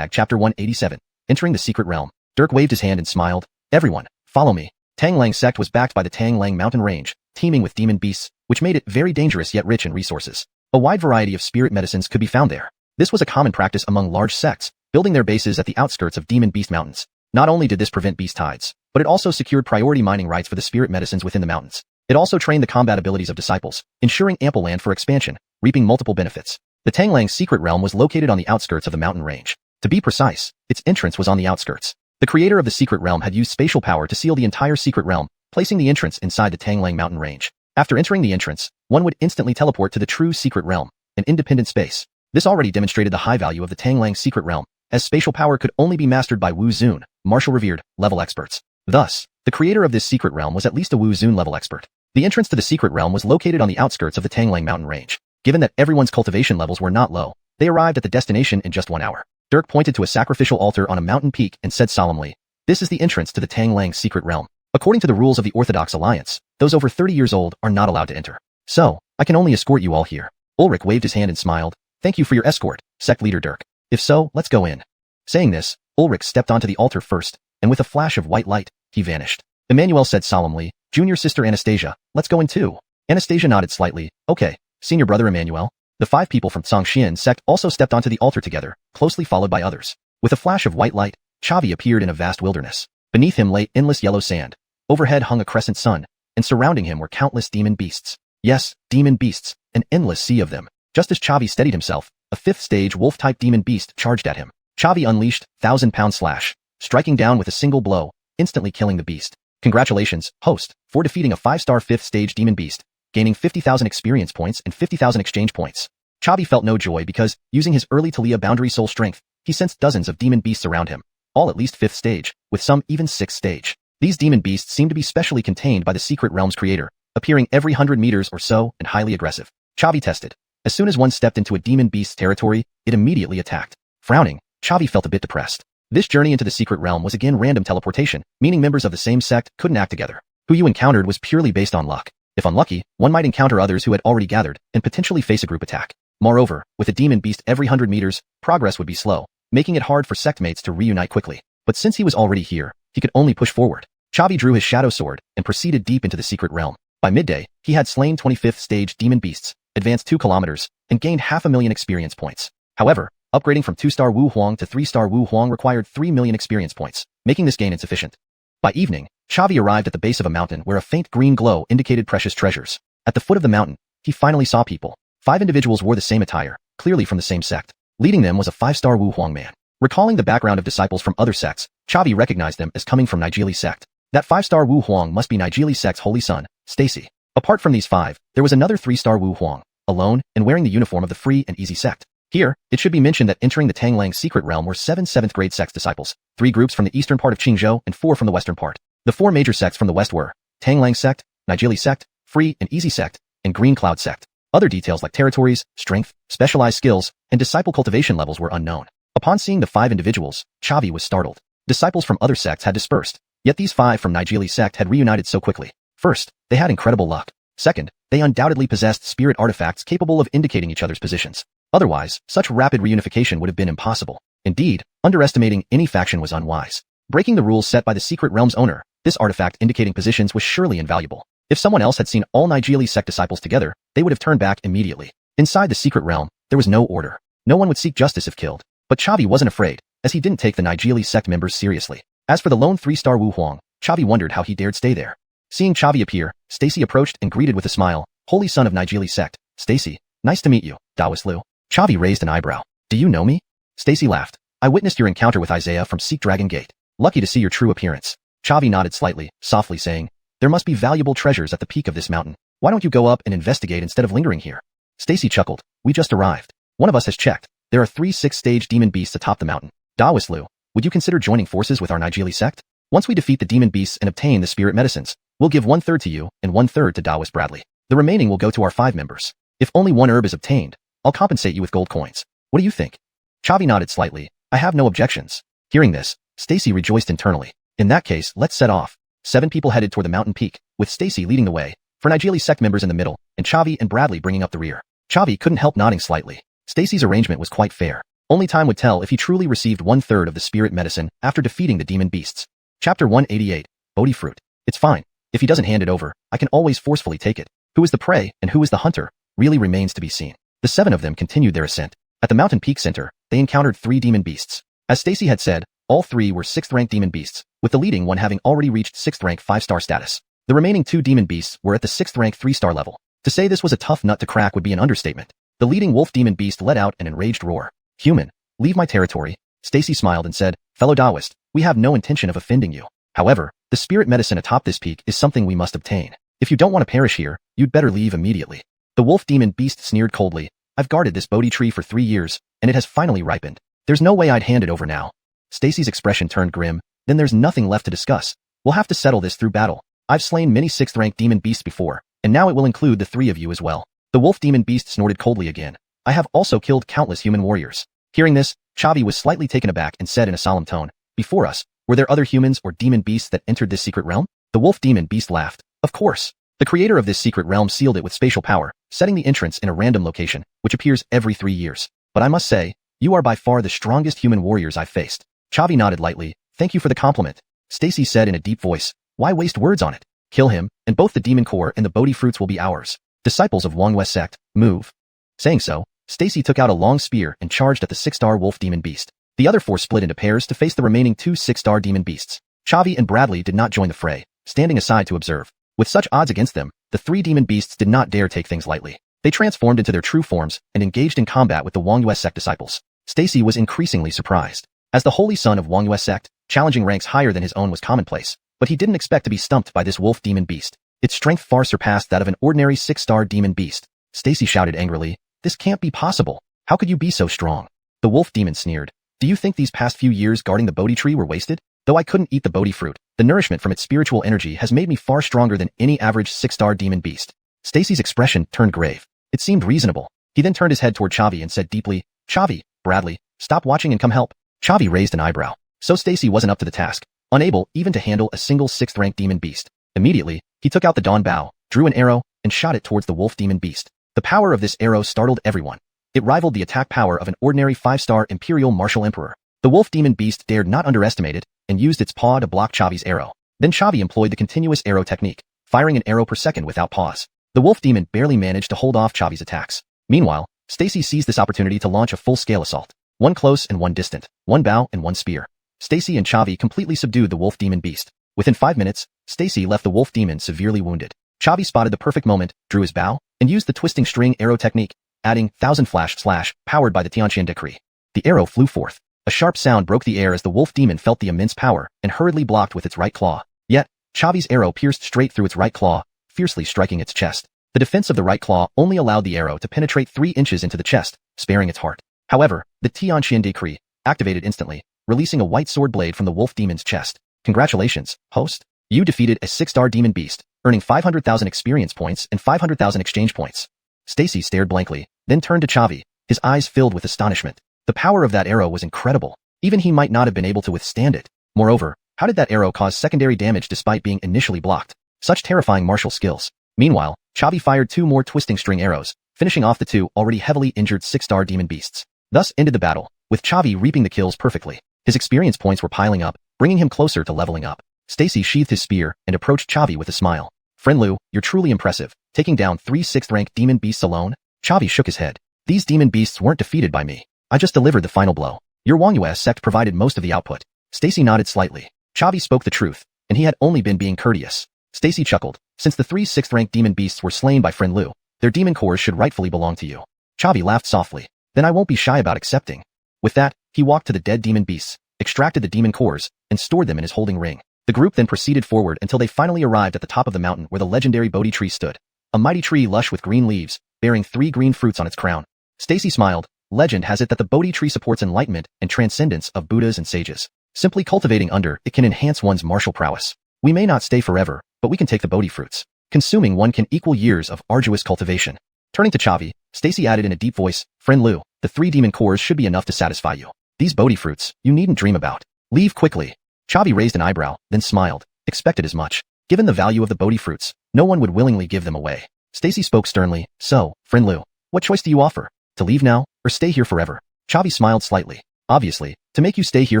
chapter 187. Entering the secret realm. Dirk waved his hand and smiled. Everyone, follow me. Tanglang sect was backed by the Tanglang mountain range, teeming with demon beasts, which made it very dangerous yet rich in resources. A wide variety of spirit medicines could be found there. This was a common practice among large sects, building their bases at the outskirts of demon beast mountains. Not only did this prevent beast tides, but it also secured priority mining rights for the spirit medicines within the mountains. It also trained the combat abilities of disciples, ensuring ample land for expansion, reaping multiple benefits. The Tanglang secret realm was located on the outskirts of the mountain range. To be precise, its entrance was on the outskirts. The creator of the secret realm had used spatial power to seal the entire secret realm, placing the entrance inside the Tanglang mountain range. After entering the entrance, one would instantly teleport to the true secret realm, an independent space. This already demonstrated the high value of the Tanglang secret realm, as spatial power could only be mastered by Wu Zun, martial revered, level experts. Thus, the creator of this secret realm was at least a Wu Zun level expert. The entrance to the secret realm was located on the outskirts of the Tanglang mountain range. Given that everyone's cultivation levels were not low, they arrived at the destination in just 1 hour. Dirk pointed to a sacrificial altar on a mountain peak and said solemnly, this is the entrance to the Tanglang secret realm. According to the rules of the Orthodox Alliance, those over 30 years old are not allowed to enter. So, I can only escort you all here. Ulrich waved his hand and smiled. Thank you for your escort, sect leader Dirk. If so, let's go in. Saying this, Ulrich stepped onto the altar first, and with a flash of white light, he vanished. Emmanuel said solemnly, junior sister Anastasia, let's go in too. Anastasia nodded slightly. Okay, senior brother Emmanuel. The 5 people from Xianxian sect also stepped onto the altar together, closely followed by others. With a flash of white light, Xavi appeared in a vast wilderness. Beneath him lay endless yellow sand. Overhead hung a crescent sun, and surrounding him were countless demon beasts. Yes, demon beasts, an endless sea of them. Just as Xavi steadied himself, a 5th-stage wolf-type demon beast charged at him. Xavi unleashed 1,000-pound slash, striking down with a single blow, instantly killing the beast. Congratulations, host, for defeating a 5-star 5th-stage demon beast, gaining 50,000 experience points and 50,000 exchange points. Xavi felt no joy because, using his early Talia boundary soul strength, he sensed dozens of demon beasts around him, all at least 5th stage, with some even 6th stage. These demon beasts seemed to be specially contained by the secret realm's creator, appearing every 100 meters or so and highly aggressive. Chavi tested. As soon as one stepped into a demon beast's territory, it immediately attacked. Frowning, Chavi felt a bit depressed. This journey into the secret realm was again random teleportation, meaning members of the same sect couldn't act together. Who you encountered was purely based on luck. If unlucky, one might encounter others who had already gathered and potentially face a group attack. Moreover, with a demon beast every 100 meters, progress would be slow, making it hard for sectmates to reunite quickly. But since he was already here, he could only push forward. Chavi drew his shadow sword and proceeded deep into the secret realm. By midday, he had slain 25th stage demon beasts, advanced 2 kilometers, and gained 500,000 experience points. However, upgrading from 2-star Wu Huang to 3-star Wu Huang required 3 million experience points, making this gain insufficient. By evening, Chavi arrived at the base of a mountain where a faint green glow indicated precious treasures. At the foot of the mountain, he finally saw people. 5 individuals wore the same attire, clearly from the same sect. Leading them was a 5-star Wu Huang man. Recalling the background of disciples from other sects, Chavi recognized them as coming from Nidhogg sect. That 5-star Wu Huang must be Nidhogg sect's holy son, Stacy. Apart from these 5, there was another 3-star Wu Huang, alone and wearing the uniform of the free and easy sect. Here, it should be mentioned that entering the Tanglang secret realm were 7 7th grade sect's disciples, 3 groups from the eastern part of Qingzhou and 4 from the western part. The 4 major sects from the west were Tanglang sect, Nidhogg sect, free and easy sect, and Green Cloud sect. Other details like territories, strength, specialized skills, and disciple cultivation levels were unknown. Upon seeing the 5 individuals, Chavi was startled. Disciples from other sects had dispersed, yet these 5 from Nidhogg sect had reunited so quickly. First, they had incredible luck. Second, they undoubtedly possessed spirit artifacts capable of indicating each other's positions. Otherwise, such rapid reunification would have been impossible. Indeed, underestimating any faction was unwise. Breaking the rules set by the secret realm's owner, this artifact indicating positions was surely invaluable. If someone else had seen all Nidhogg sect disciples together, they would have turned back immediately. Inside the secret realm, there was no order. No one would seek justice if killed. But Chavi wasn't afraid, as he didn't take the Nidhogg sect members seriously. As for the lone 3-star Wu Huang, Chavi wondered how he dared stay there. Seeing Chavi appear, Stacy approached and greeted with a smile. Holy son of Nidhogg sect, Stacy, nice to meet you, Taoist Liu. Chavi raised an eyebrow. Do you know me? Stacy laughed. I witnessed your encounter with Isaiah from Seek Dragon Gate. Lucky to see your true appearance. Chavi nodded slightly, softly saying, there must be valuable treasures at the peak of this mountain. Why don't you go up and investigate instead of lingering here? Stacy chuckled. We just arrived. One of us has checked. There are 3 6th-stage demon beasts atop the mountain. Taoist Liu, would you consider joining forces with our Nidhogg sect? Once we defeat the demon beasts and obtain the spirit medicines, we'll give 1/3 to you and 1/3 to Taoist Bradley. The remaining will go to our 5 members. If only 1 herb is obtained, I'll compensate you with gold coins. What do you think? Chavi nodded slightly. I have no objections. Hearing this, Stacy rejoiced internally. In that case, let's set off. 7 people headed toward the mountain peak, with Stacy leading the way, for Nidhogg sect members in the middle, and Chavi and Bradley bringing up the rear. Chavi couldn't help nodding slightly. Stacy's arrangement was quite fair. Only time would tell if he truly received 1/3 of the spirit medicine after defeating the demon beasts. Chapter 188, Bodhi Fruit. It's fine. If he doesn't hand it over, I can always forcefully take it. Who is the prey and who is the hunter really remains to be seen. The 7 of them continued their ascent. At the mountain peak center, they encountered 3 demon beasts. As Stacy had said, all 3 were 6th rank demon beasts, with the leading one having already reached 6th rank 5-star status. The remaining 2 demon beasts were at the 6th rank 3-star level. To say this was a tough nut to crack would be an understatement. The leading wolf demon beast let out an enraged roar. Human, leave my territory. Stacy smiled and said, fellow Taoist, we have no intention of offending you. However, the spirit medicine atop this peak is something we must obtain. If you don't want to perish here, you'd better leave immediately. The wolf demon beast sneered coldly. I've guarded this Bodhi tree for 3 years, and it has finally ripened. There's no way I'd hand it over now. Stacy's expression turned grim. Then there's nothing left to discuss. We'll have to settle this through battle. I've slain many 6th rank demon beasts before, and now it will include the 3 of you as well. The wolf demon beast snorted coldly again. I have also killed countless human warriors. Hearing this, Chavi was slightly taken aback and said in a solemn tone, before us, were there other humans or demon beasts that entered this secret realm? The wolf demon beast laughed. Of course. The creator of this secret realm sealed it with spatial power, setting the entrance in a random location, which appears every 3 years. But I must say, you are by far the strongest human warriors I've faced. Chavi nodded lightly. Thank you for the compliment. Stacy said in a deep voice. Why waste words on it? Kill him, and both the demon core and the Bodhi fruits will be ours. Disciples of Xuanhuan sect, move. Saying so, Stacy took out a long spear and charged at the 6-star wolf demon beast. The other 4 split into pairs to face the remaining 2 6-star demon beasts. Chavi and Bradley did not join the fray, standing aside to observe. With such odds against them, the 3 demon beasts did not dare take things lightly. They transformed into their true forms and engaged in combat with the Xuanhuan sect disciples. Stacy was increasingly surprised. As the holy son of Xuanhuan sect, challenging ranks higher than his own was commonplace, but he didn't expect to be stumped by this wolf demon beast. Its strength far surpassed that of an ordinary 6-star demon beast. Stacy shouted angrily, this can't be possible. How could you be so strong? The wolf demon sneered. Do you think these past few years guarding the Bodhi tree were wasted? Though I couldn't eat the Bodhi fruit, the nourishment from its spiritual energy has made me far stronger than any average 6-star demon beast. Stacy's expression turned grave. It seemed reasonable. He then turned his head toward Chavi and said deeply, Chavi, Bradley, stop watching and come help. Chavi raised an eyebrow. So Stacy wasn't up to the task, unable even to handle a single 6th-rank demon beast. Immediately, he took out the dawn bow, drew an arrow, and shot it towards the wolf demon beast. The power of this arrow startled everyone. It rivaled the attack power of an ordinary 5-star Imperial Martial Emperor. The wolf demon beast dared not underestimate it, and used its paw to block Chavi's arrow. Then Chavi employed the continuous arrow technique, firing an arrow per second without pause. The wolf demon barely managed to hold off Chavi's attacks. Meanwhile, Stacy seized this opportunity to launch a full-scale assault. One close and one distant, one bow and one spear. Stacy and Chavi completely subdued the wolf demon beast. Within 5 minutes, Stacy left the wolf demon severely wounded. Chavi spotted the perfect moment, drew his bow, and used the twisting string arrow technique, adding 1000 flash powered by the Xianxia decree. The arrow flew forth. A sharp sound broke the air as the wolf demon felt the immense power and hurriedly blocked with its right claw. Yet, Chavi's arrow pierced straight through its right claw, fiercely striking its chest. The defense of the right claw only allowed the arrow to penetrate 3 inches into the chest, sparing its heart. However, the Xianxia decree activated instantly, releasing a white sword blade from the wolf demon's chest. Congratulations, host. You defeated a 6-star demon beast, earning 500,000 experience points and 500,000 exchange points. Stacy stared blankly, then turned to Chavi, his eyes filled with astonishment. The power of that arrow was incredible. Even he might not have been able to withstand it. Moreover, how did that arrow cause secondary damage despite being initially blocked? Such terrifying martial skills. Meanwhile, Chavi fired 2 more twisting string arrows, finishing off the 2 already heavily injured 6-star demon beasts. Thus ended the battle, with Chavi reaping the kills perfectly. His experience points were piling up, bringing him closer to leveling up. Stacy sheathed his spear and approached Chavi with a smile. Friend Liu, you're truly impressive, taking down 3 6th-rank demon beasts alone? Chavi shook his head. These demon beasts weren't defeated by me. I just delivered the final blow. Your xuanhuan sect provided most of the output. Stacy nodded slightly. Chavi spoke the truth, and he had only been being courteous. Stacy chuckled. Since the 3 6th-rank demon beasts were slain by Friend Liu, their demon cores should rightfully belong to you. Chavi laughed softly. Then I won't be shy about accepting. With that, he walked to the dead demon beasts, extracted the demon cores, and stored them in his holding ring. The group then proceeded forward until they finally arrived at the top of the mountain where the legendary Bodhi tree stood. A mighty tree lush with green leaves, bearing 3 green fruits on its crown. Stacy smiled. Legend has it that the Bodhi tree supports enlightenment and transcendence of Buddhas and sages. Simply cultivating under it can enhance one's martial prowess. We may not stay forever, but we can take the Bodhi fruits. Consuming one can equal years of arduous cultivation. Turning to Chavi, Stacy added in a deep voice, Friend Liu, the 3 demon cores should be enough to satisfy you. These Bodhi fruits, you needn't dream about. Leave quickly. Chavi raised an eyebrow, then smiled, expected as much. Given the value of the Bodhi fruits, no one would willingly give them away. Stacy spoke sternly, so, Friend Liu, what choice do you offer? To leave now, or stay here forever? Chavi smiled slightly. Obviously, to make you stay here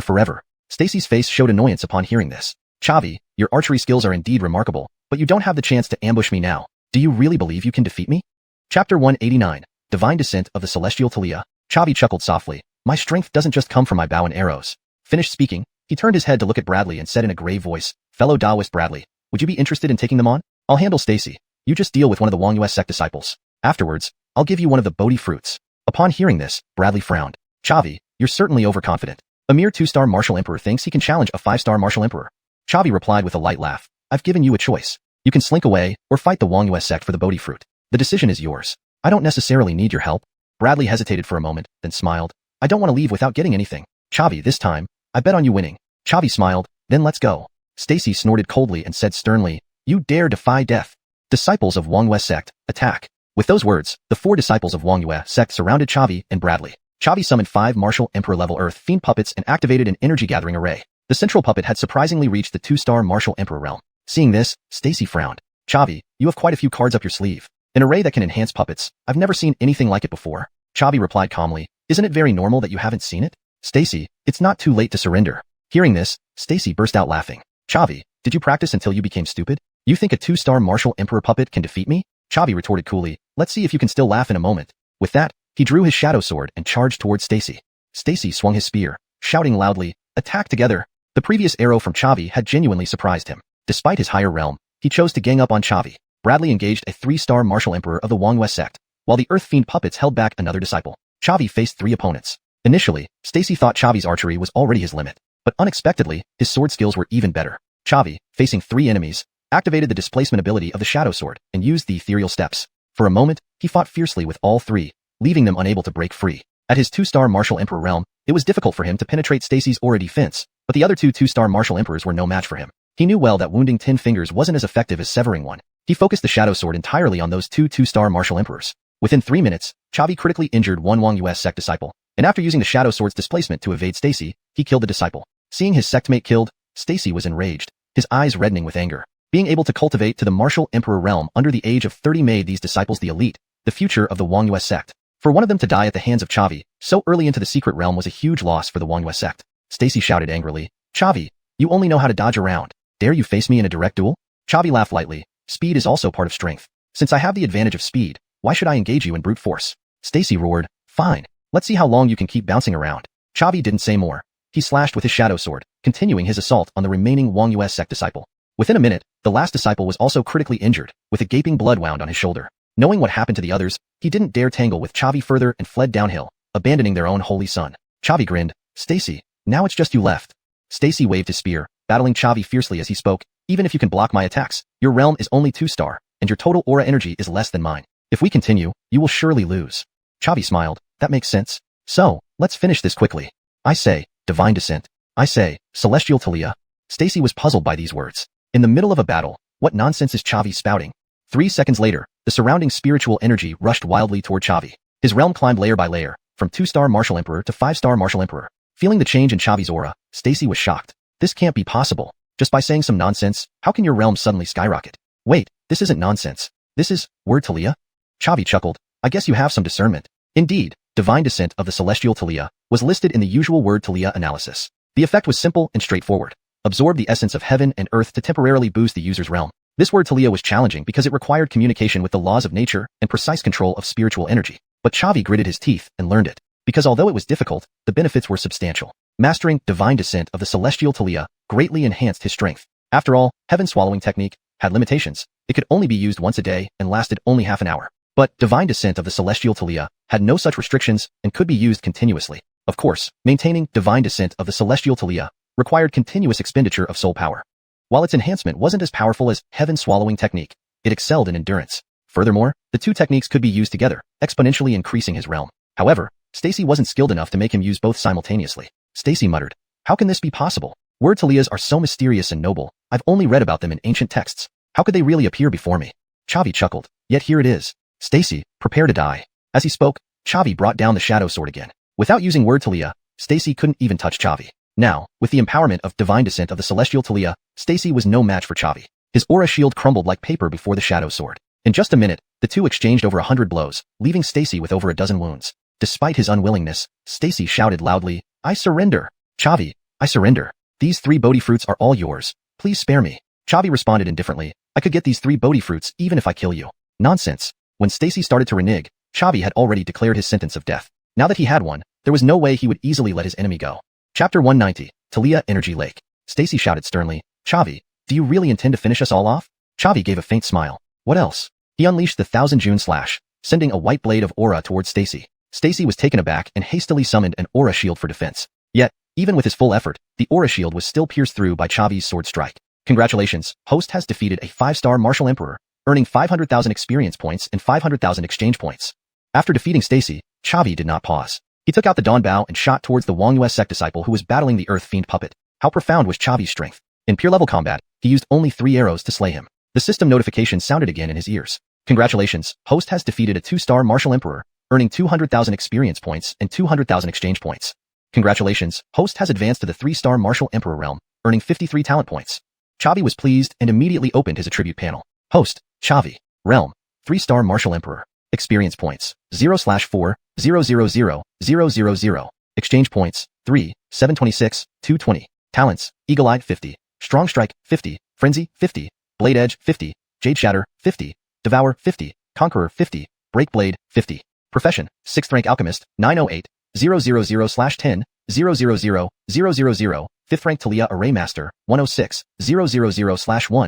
forever. Stacy's face showed annoyance upon hearing this. Chavi, your archery skills are indeed remarkable, but you don't have the chance to ambush me now. Do you really believe you can defeat me? Chapter 189, Divine Descent of the Celestial Talia. Chavi chuckled softly. My strength doesn't just come from my bow and arrows. Finished speaking, he turned his head to look at Bradley and said in a grave voice, Fellow Taoist Bradley, would you be interested in taking them on? I'll handle Stacy. You just deal with one of the xuanhuan sect disciples. Afterwards, I'll give you one of the Bodhi fruits. Upon hearing this, Bradley frowned. Chavi, you're certainly overconfident. A mere 2-star martial emperor thinks he can challenge a 5-star martial emperor. Chavi replied with a light laugh. I've given you a choice. You can slink away, or fight the xuanhuan sect for the Bodhi fruit. The decision is yours. I don't necessarily need your help. Bradley hesitated for a moment, then smiled. I don't want to leave without getting anything. Chavi, this time, I bet on you winning. Chavi smiled, then let's go. Stacy snorted coldly and said sternly, You dare defy death. Disciples of xuanhuan sect, attack. With those words, the 4 disciples of xuanhuan sect surrounded Chavi and Bradley. Chavi summoned 5 martial emperor-level earth fiend puppets and activated an energy-gathering array. The central puppet had surprisingly reached the 2-star martial emperor realm. Seeing this, Stacy frowned. Chavi, you have quite a few cards up your sleeve. An array that can enhance puppets. I've never seen anything like it before. Chavi replied calmly. Isn't it very normal that you haven't seen it? Stacy, it's not too late to surrender. Hearing this, Stacy burst out laughing. Chavi, did you practice until you became stupid? You think a 2-star martial emperor puppet can defeat me? Chavi retorted coolly. Let's see if you can still laugh in a moment. With that, he drew his shadow sword and charged towards Stacy. Stacy swung his spear, shouting loudly, Attack together! The previous arrow from Chavi had genuinely surprised him. Despite his higher realm, he chose to gang up on Chavi. Bradley engaged a 3-star martial emperor of the xuanhuan sect, while the earth fiend puppets held back another disciple. Chavi faced 3 opponents. Initially, Stacy thought Chavi's archery was already his limit, but unexpectedly, his sword skills were even better. Chavi, facing 3 enemies, activated the displacement ability of the shadow sword and used the ethereal steps. For a moment, he fought fiercely with all 3, leaving them unable to break free. At his 2-star martial emperor realm, it was difficult for him to penetrate Stacy's aura defense, but the other two-star martial emperors were no match for him. He knew well that wounding 10 fingers wasn't as effective as severing one. He focused the shadow sword entirely on those two-star martial emperors. Within 3 minutes, Chavi critically injured one Wuxia sect disciple, and after using the shadow sword's displacement to evade Stacy, he killed the disciple. Seeing his sectmate killed, Stacy was enraged, his eyes reddening with anger. Being able to cultivate to the martial emperor realm under the age of 30 made these disciples the elite, the future of the Wuxia sect. For one of them to die at the hands of Chavi, so early into the secret realm was a huge loss for the Wuxia sect. Stacy shouted angrily, "Chavi, you only know how to dodge around. Dare you face me in a direct duel?" Chavi laughed lightly. "Speed is also part of strength. Since I have the advantage of speed, why should I engage you in brute force?" Stacy roared, "Fine. Let's see how long you can keep bouncing around." Chavi didn't say more. He slashed with his shadow sword, continuing his assault on the remaining Wuxia sect disciple. Within a minute, the last disciple was also critically injured, with a gaping blood wound on his shoulder. Knowing what happened to the others, he didn't dare tangle with Chavi further and fled downhill, abandoning their own holy son. Chavi grinned, "Stacy, now it's just you left." Stacy waved his spear, battling Chavi fiercely as he spoke, "Even if you can block my attacks, your realm is only 2-star, and your total aura energy is less than mine. If we continue, you will surely lose." Chavi smiled, "That makes sense. So, let's finish this quickly. I say, divine descent. I say, celestial Talia." Stacy was puzzled by these words. In the middle of a battle, what nonsense is Chavi spouting? 3 seconds later, the surrounding spiritual energy rushed wildly toward Chavi. His realm climbed layer by layer, from 2-star martial emperor to 5-star martial emperor. Feeling the change in Chavi's aura, Stacy was shocked. This can't be possible. Just by saying some nonsense, how can your realm suddenly skyrocket? Wait, this isn't nonsense. This is word Talia? Chavi chuckled. "I guess you have some discernment." Indeed, divine descent of the celestial Talia was listed in the usual word Talia analysis. The effect was simple and straightforward. Absorb the essence of heaven and earth to temporarily boost the user's realm. This word Talia was challenging because it required communication with the laws of nature and precise control of spiritual energy. But Chavi gritted his teeth and learned it. Because although it was difficult, the benefits were substantial. Mastering divine descent of the celestial Talia greatly enhanced his strength. After all, heaven swallowing technique had limitations. It could only be used once a day and lasted only half an hour. But divine descent of the celestial Talia had no such restrictions and could be used continuously. Of course, maintaining divine descent of the celestial Talia required continuous expenditure of soul power. While its enhancement wasn't as powerful as heaven swallowing technique, it excelled in endurance. Furthermore, the two techniques could be used together, exponentially increasing his realm. However, Stacy wasn't skilled enough to make him use both simultaneously. Stacy muttered, "How can this be possible? Word Talias are so mysterious and noble. I've only read about them in ancient texts. How could they really appear before me?" Chavi chuckled, "Yet here it is. Stacy, prepare to die." As he spoke, Chavi brought down the shadow sword again. Without using word Talia, Stacy couldn't even touch Chavi. Now, with the empowerment of divine descent of the celestial Talia, Stacy was no match for Chavi. His aura shield crumbled like paper before the shadow sword. In just a minute, the two exchanged over 100 blows, leaving Stacy with over a dozen wounds. Despite his unwillingness, Stacy shouted loudly, "I surrender! Chavi, I surrender! These 3 Bodhi fruits are all yours. Please spare me." Chavi responded indifferently, "I could get these 3 Bodhi fruits even if I kill you." Nonsense. When Stacy started to renege, Chavi had already declared his sentence of death. Now that he had one, there was no way he would easily let his enemy go. Chapter 190, Talia Energy Lake. Stacy shouted sternly, "Chavi, do you really intend to finish us all off?" Chavi gave a faint smile. What else? He unleashed the 1000 June slash, sending a white blade of aura towards Stacy. Stacy was taken aback and hastily summoned an aura shield for defense. Yet, even with his full effort, the aura shield was still pierced through by Chavi's sword strike. Congratulations, host has defeated a 5-star martial emperor, earning 500,000 experience points and 500,000 exchange points. After defeating Stacy, Chavi did not pause. He took out the Dawn Bow and shot towards the Wuxia sect disciple who was battling the Earth Fiend puppet. How profound was Chavi's strength? In pure level combat, he used only 3 arrows to slay him. The system notification sounded again in his ears. Congratulations, host has defeated a 2-star martial emperor, earning 200,000 experience points and 200,000 exchange points. Congratulations, host has advanced to the 3-star martial emperor realm, earning 53 talent points. Chavi was pleased and immediately opened his attribute panel. Host, Chavi. Realm, 3-star martial emperor. Experience points, 0/4, 000. Exchange points, 3, 726, 220. Talents, Eagle Eye, 50. Strong Strike, 50. Frenzy, 50. Blade Edge, 50. Jade Shatter, 50. Devour, 50. Conqueror, 50. Break Blade, 50. Profession, 6th rank Alchemist, 908, 000/10, 000. 5th rank Talia Array Master, 106, 000/1,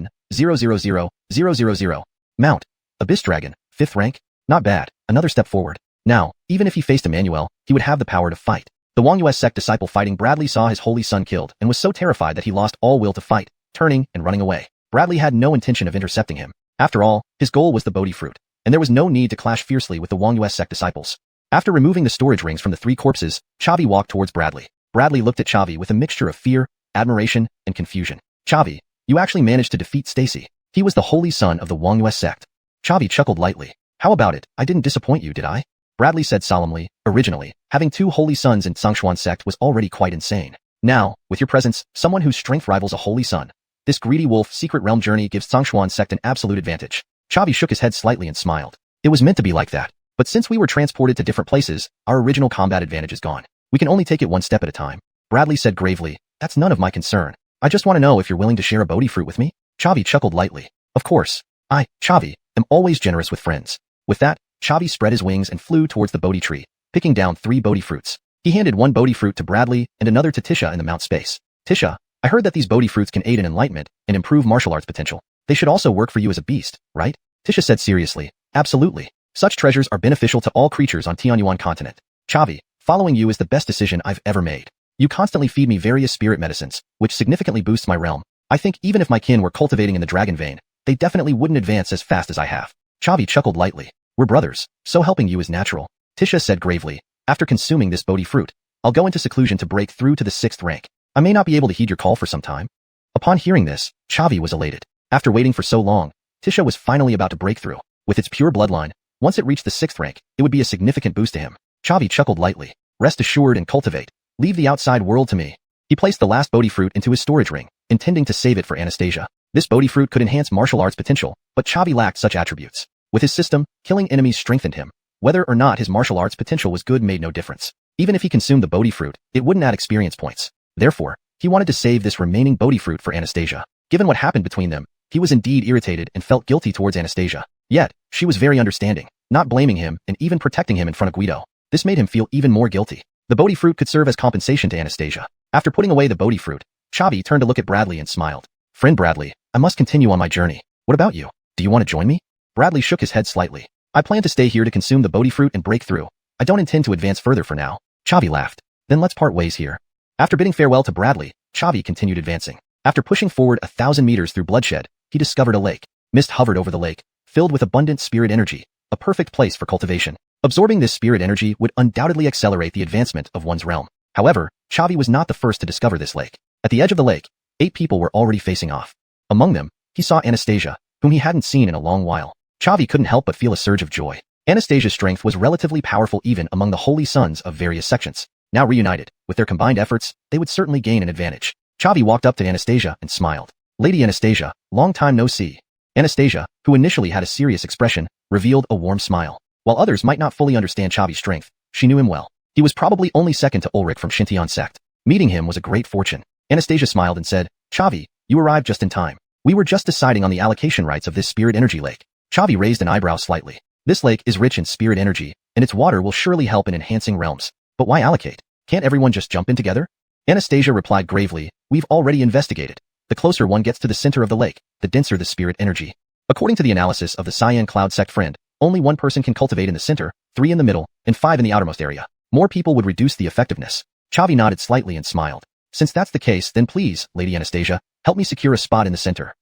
000. Mount, Abyss Dragon, 5th rank. Not bad, another step forward. Now, even if he faced Emmanuel, he would have the power to fight. The Wuxia sect disciple fighting Bradley saw his holy son killed and was so terrified that he lost all will to fight, turning and running away. Bradley had no intention of intercepting him. After all, his goal was the Bodhi fruit, and there was no need to clash fiercely with the Wuxia sect disciples. After removing the storage rings from the 3 corpses, Chavi walked towards Bradley. Bradley looked at Chavi with a mixture of fear, admiration, and confusion. Chavi, you actually managed to defeat Stacy. He was the holy son of the Wongyue sect. Chavi chuckled lightly. How about it? I didn't disappoint you, did I? Bradley said solemnly. Originally, having 2 holy sons in Xuanhuan sect was already quite insane. Now, with your presence, someone whose strength rivals a holy son. This greedy wolf secret realm journey gives Xuanhuan sect an absolute advantage. Chavi shook his head slightly and smiled. It was meant to be like that. But since we were transported to different places, our original combat advantage is gone. We can only take it one step at a time. Bradley said gravely. That's none of my concern. I just want to know if you're willing to share a Bodhi fruit with me? Chavi chuckled lightly. Of course. I, Chavi, am always generous with friends. With that, Chavi spread his wings and flew towards the Bodhi tree, picking down 3 Bodhi fruits. He handed 1 Bodhi fruit to Bradley and another to Tisha in the Mount Space. Tisha, I heard that these Bodhi fruits can aid in enlightenment and improve martial arts potential. They should also work for you as a beast, right? Tisha said seriously. Absolutely. Such treasures are beneficial to all creatures on Xuanhuan continent. Chavi, following you is the best decision I've ever made. You constantly feed me various spirit medicines, which significantly boosts my realm. I think even if my kin were cultivating in the dragon vein, they definitely wouldn't advance as fast as I have. Chavi chuckled lightly. We're brothers, so helping you is natural. Tisha said gravely. After consuming this Bodhi fruit, I'll go into seclusion to break through to the 6th rank. I may not be able to heed your call for some time. Upon hearing this, Chavi was elated. After waiting for so long, Tisha was finally about to break through. With its pure bloodline, once it reached the 6th rank, it would be a significant boost to him. Chavi chuckled lightly. Rest assured and cultivate. Leave the outside world to me. He placed the last Bodhi fruit into his storage ring, intending to save it for Anastasia. This Bodhi fruit could enhance martial arts potential, but Chavi lacked such attributes. With his system, killing enemies strengthened him. Whether or not his martial arts potential was good made no difference. Even if he consumed the Bodhi fruit, it wouldn't add experience points. Therefore, he wanted to save this remaining Bodhi fruit for Anastasia. Given what happened between them, he was indeed irritated and felt guilty towards Anastasia. Yet, she was very understanding, not blaming him and even protecting him in front of Guido. This made him feel even more guilty. The Bodhi fruit could serve as compensation to Anastasia. After putting away the Bodhi fruit, Chavi turned to look at Bradley and smiled. Friend Bradley, I must continue on my journey. What about you? Do you want to join me? Bradley shook his head slightly. I plan to stay here to consume the Bodhi fruit and break through. I don't intend to advance further for now. Chavi laughed. Then let's part ways here. After bidding farewell to Bradley, Chavi continued advancing. After pushing forward 1,000 meters through bloodshed, he discovered a lake. Mist hovered over the lake, filled with abundant spirit energy, a perfect place for cultivation. Absorbing this spirit energy would undoubtedly accelerate the advancement of one's realm. However, Chavi was not the first to discover this lake. At the edge of the lake, 8 people were already facing off. Among them, he saw Anastasia, whom he hadn't seen in a long while. Chavi couldn't help but feel a surge of joy. Anastasia's strength was relatively powerful even among the holy sons of various sections. Now reunited, with their combined efforts, they would certainly gain an advantage. Chavi walked up to Anastasia and smiled. Lady Anastasia, long time no see. Anastasia, who initially had a serious expression, revealed a warm smile. While others might not fully understand Chavi's strength, she knew him well. He was probably only second to Ulrich from Xintian sect. Meeting him was a great fortune. Anastasia smiled and said, Chavi, you arrived just in time. We were just deciding on the allocation rights of this spirit energy lake. Chavi raised an eyebrow slightly. This lake is rich in spirit energy, and its water will surely help in enhancing realms. But why allocate? Can't everyone just jump in together? Anastasia replied gravely, we've already investigated. The closer one gets to the center of the lake, the denser the spirit energy. According to the analysis of the Cyan Cloud sect friend, only 1 person can cultivate in the center, 3 in the middle, and 5 in the outermost area. More people would reduce the effectiveness. Chavi nodded slightly and smiled. Since that's the case, then please, Lady Anastasia, help me secure a spot in the center.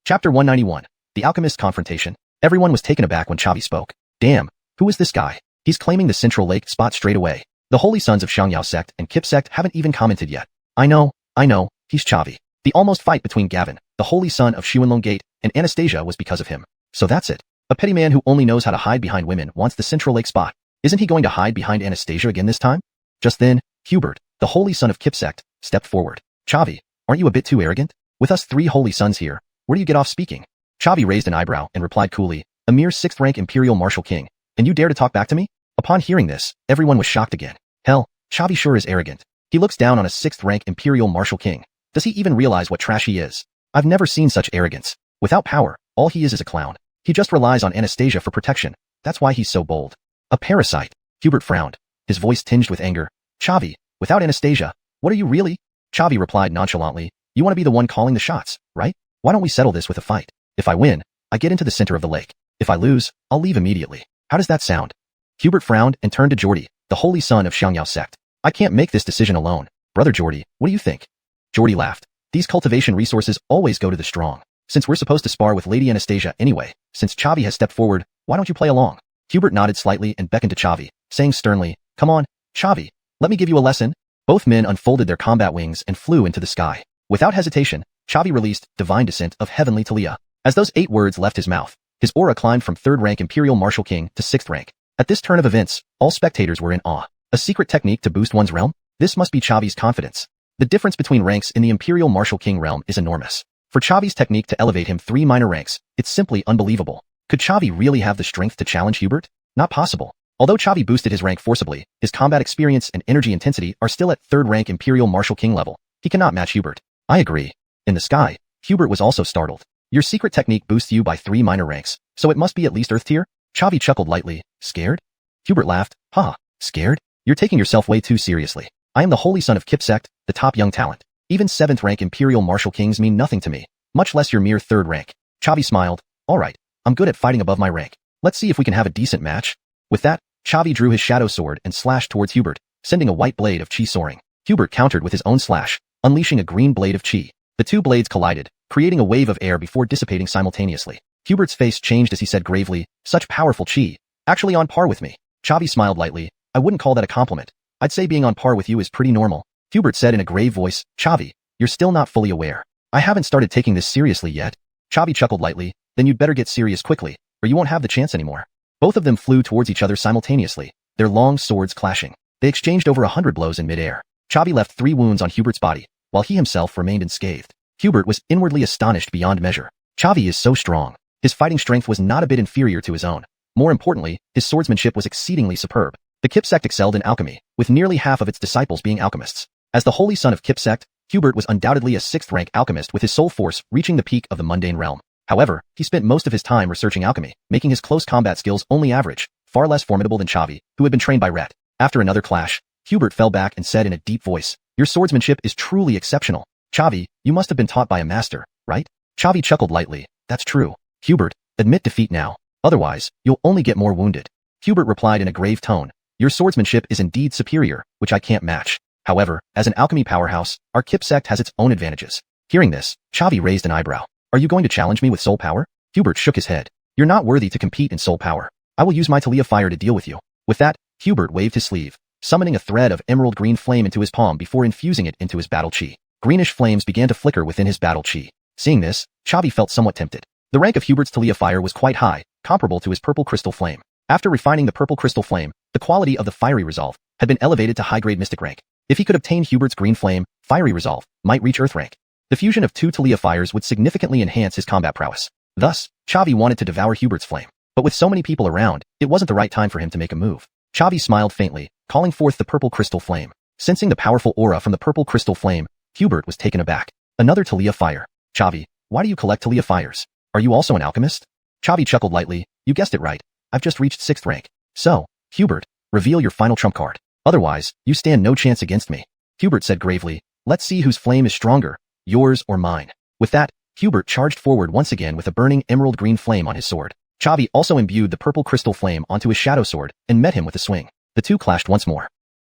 Chapter 191. The Alchemist Confrontation. Everyone was taken aback when Chavi spoke. Damn, who is this guy? He's claiming the central lake spot straight away. The Holy Sons of Xiangyao sect and Kip sect haven't even commented yet. I know, he's Chavi. The almost fight between Gavin, the Holy Son of Xuanhuan Gate, and Anastasia was because of him. So that's it. A petty man who only knows how to hide behind women wants the central lake spot. Isn't he going to hide behind Anastasia again this time? Just then, Hubert, the Holy Son of Kip sect, stepped forward. Chavi, aren't you a bit too arrogant? With us 3 Holy Sons here, where do you get off speaking? Chavi raised an eyebrow and replied coolly, a mere 6th rank Imperial Martial King, and you dare to talk back to me? Upon hearing this, everyone was shocked again. Hell, Chavi sure is arrogant. He looks down on a 6th rank Imperial Martial King. Does he even realize what trash he is? I've never seen such arrogance. Without power, all he is a clown. He just relies on Anastasia for protection. That's why he's so bold. A parasite. Hubert frowned, his voice tinged with anger. Chavi, without Anastasia, what are you really? Chavi replied nonchalantly, you want to be the one calling the shots, right? Why don't we settle this with a fight? If I win, I get into the center of the lake. If I lose, I'll leave immediately. How does that sound? Hubert frowned and turned to Jordy, the Holy Son of Xiangyao sect. I can't make this decision alone. Brother Jordy, what do you think? Jordy laughed. These cultivation resources always go to the strong. Since we're supposed to spar with Lady Anastasia anyway, since Chavi has stepped forward, why don't you play along? Hubert nodded slightly and beckoned to Chavi, saying sternly, come on, Chavi, let me give you a lesson. Both men unfolded their combat wings and flew into the sky. Without hesitation, Chavi released Divine Descent of Heavenly Talia. As those 8 words left his mouth, his aura climbed from 3rd rank Imperial Martial King to 6th rank. At this turn of events, all spectators were in awe. A secret technique to boost one's realm? This must be Chavi's confidence. The difference between ranks in the Imperial Martial King realm is enormous. For Chavi's technique to elevate him 3 minor ranks, it's simply unbelievable. Could Chavi really have the strength to challenge Hubert? Not possible. Although Chavi boosted his rank forcibly, his combat experience and energy intensity are still at 3rd rank Imperial Martial King level. He cannot match Hubert. I agree. In the sky, Hubert was also startled. Your secret technique boosts you by 3 minor ranks, so it must be at least Earth tier? Chavi chuckled lightly. Scared? Hubert laughed. Ha! Scared? You're taking yourself way too seriously. I am the holy son of Kip Sect, the top young talent. Even 7th rank Imperial Martial Kings mean nothing to me, much less your mere 3rd rank. Chavi smiled. Alright, I'm good at fighting above my rank. Let's see if we can have a decent match. With that, Chavi drew his shadow sword and slashed towards Hubert, sending a white blade of chi soaring. Hubert countered with his own slash, unleashing a green blade of chi. The 2 blades collided, creating a wave of air before dissipating simultaneously. Hubert's face changed as he said gravely, such powerful chi. Actually on par with me. Chavi smiled lightly. I wouldn't call that a compliment. I'd say being on par with you is pretty normal. Hubert said in a grave voice. Chavi, you're still not fully aware. I haven't started taking this seriously yet. Chavi chuckled lightly. Then you'd better get serious quickly, or you won't have the chance anymore. Both of them flew towards each other simultaneously, their long swords clashing. They exchanged over 100 blows in midair. Chavi left 3 wounds on Hubert's body, while he himself remained unscathed. Hubert was inwardly astonished beyond measure. Chavi is so strong. His fighting strength was not a bit inferior to his own. More importantly, his swordsmanship was exceedingly superb. The Kip Sect excelled in alchemy, with nearly half of its disciples being alchemists. As the holy son of Kip Sect, Hubert was undoubtedly a 6th rank alchemist with his soul force reaching the peak of the mundane realm. However, he spent most of his time researching alchemy, making his close combat skills only average, far less formidable than Chavi, who had been trained by Rhett. After another clash, Hubert fell back and said in a deep voice, your swordsmanship is truly exceptional. Chavi, you must have been taught by a master, right? Chavi chuckled lightly. That's true. Hubert, admit defeat now. Otherwise, you'll only get more wounded. Hubert replied in a grave tone. Your swordsmanship is indeed superior, which I can't match. However, as an alchemy powerhouse, our Kip Sect has its own advantages. Hearing this, Chavi raised an eyebrow. Are you going to challenge me with soul power? Hubert shook his head. You're not worthy to compete in soul power. I will use my Talia fire to deal with you. With that, Hubert waved his sleeve, summoning a thread of emerald green flame into his palm before infusing it into his battle chi. Greenish flames began to flicker within his battle chi. Seeing this, Chavi felt somewhat tempted. The rank of Hubert's Talia fire was quite high, comparable to his purple crystal flame. After refining the purple crystal flame, the quality of the fiery resolve had been elevated to high-grade mystic rank. If he could obtain Hubert's green flame, fiery resolve might reach earth rank. The fusion of 2 Talia fires would significantly enhance his combat prowess. Thus, Chavi wanted to devour Hubert's flame. But with so many people around, it wasn't the right time for him to make a move. Chavi smiled faintly, calling forth the purple crystal flame. Sensing the powerful aura from the purple crystal flame, Hubert was taken aback. Another Talia fire. Chavi, why do you collect Talia fires? Are you also an alchemist? Chavi chuckled lightly. You guessed it right. I've just reached 6th rank. So, Hubert, reveal your final trump card. Otherwise, you stand no chance against me. Hubert said gravely. Let's see whose flame is stronger, yours or mine. With that, Hubert charged forward once again with a burning emerald green flame on his sword. Chavi also imbued the purple crystal flame onto his shadow sword and met him with a swing. The 2 clashed once more.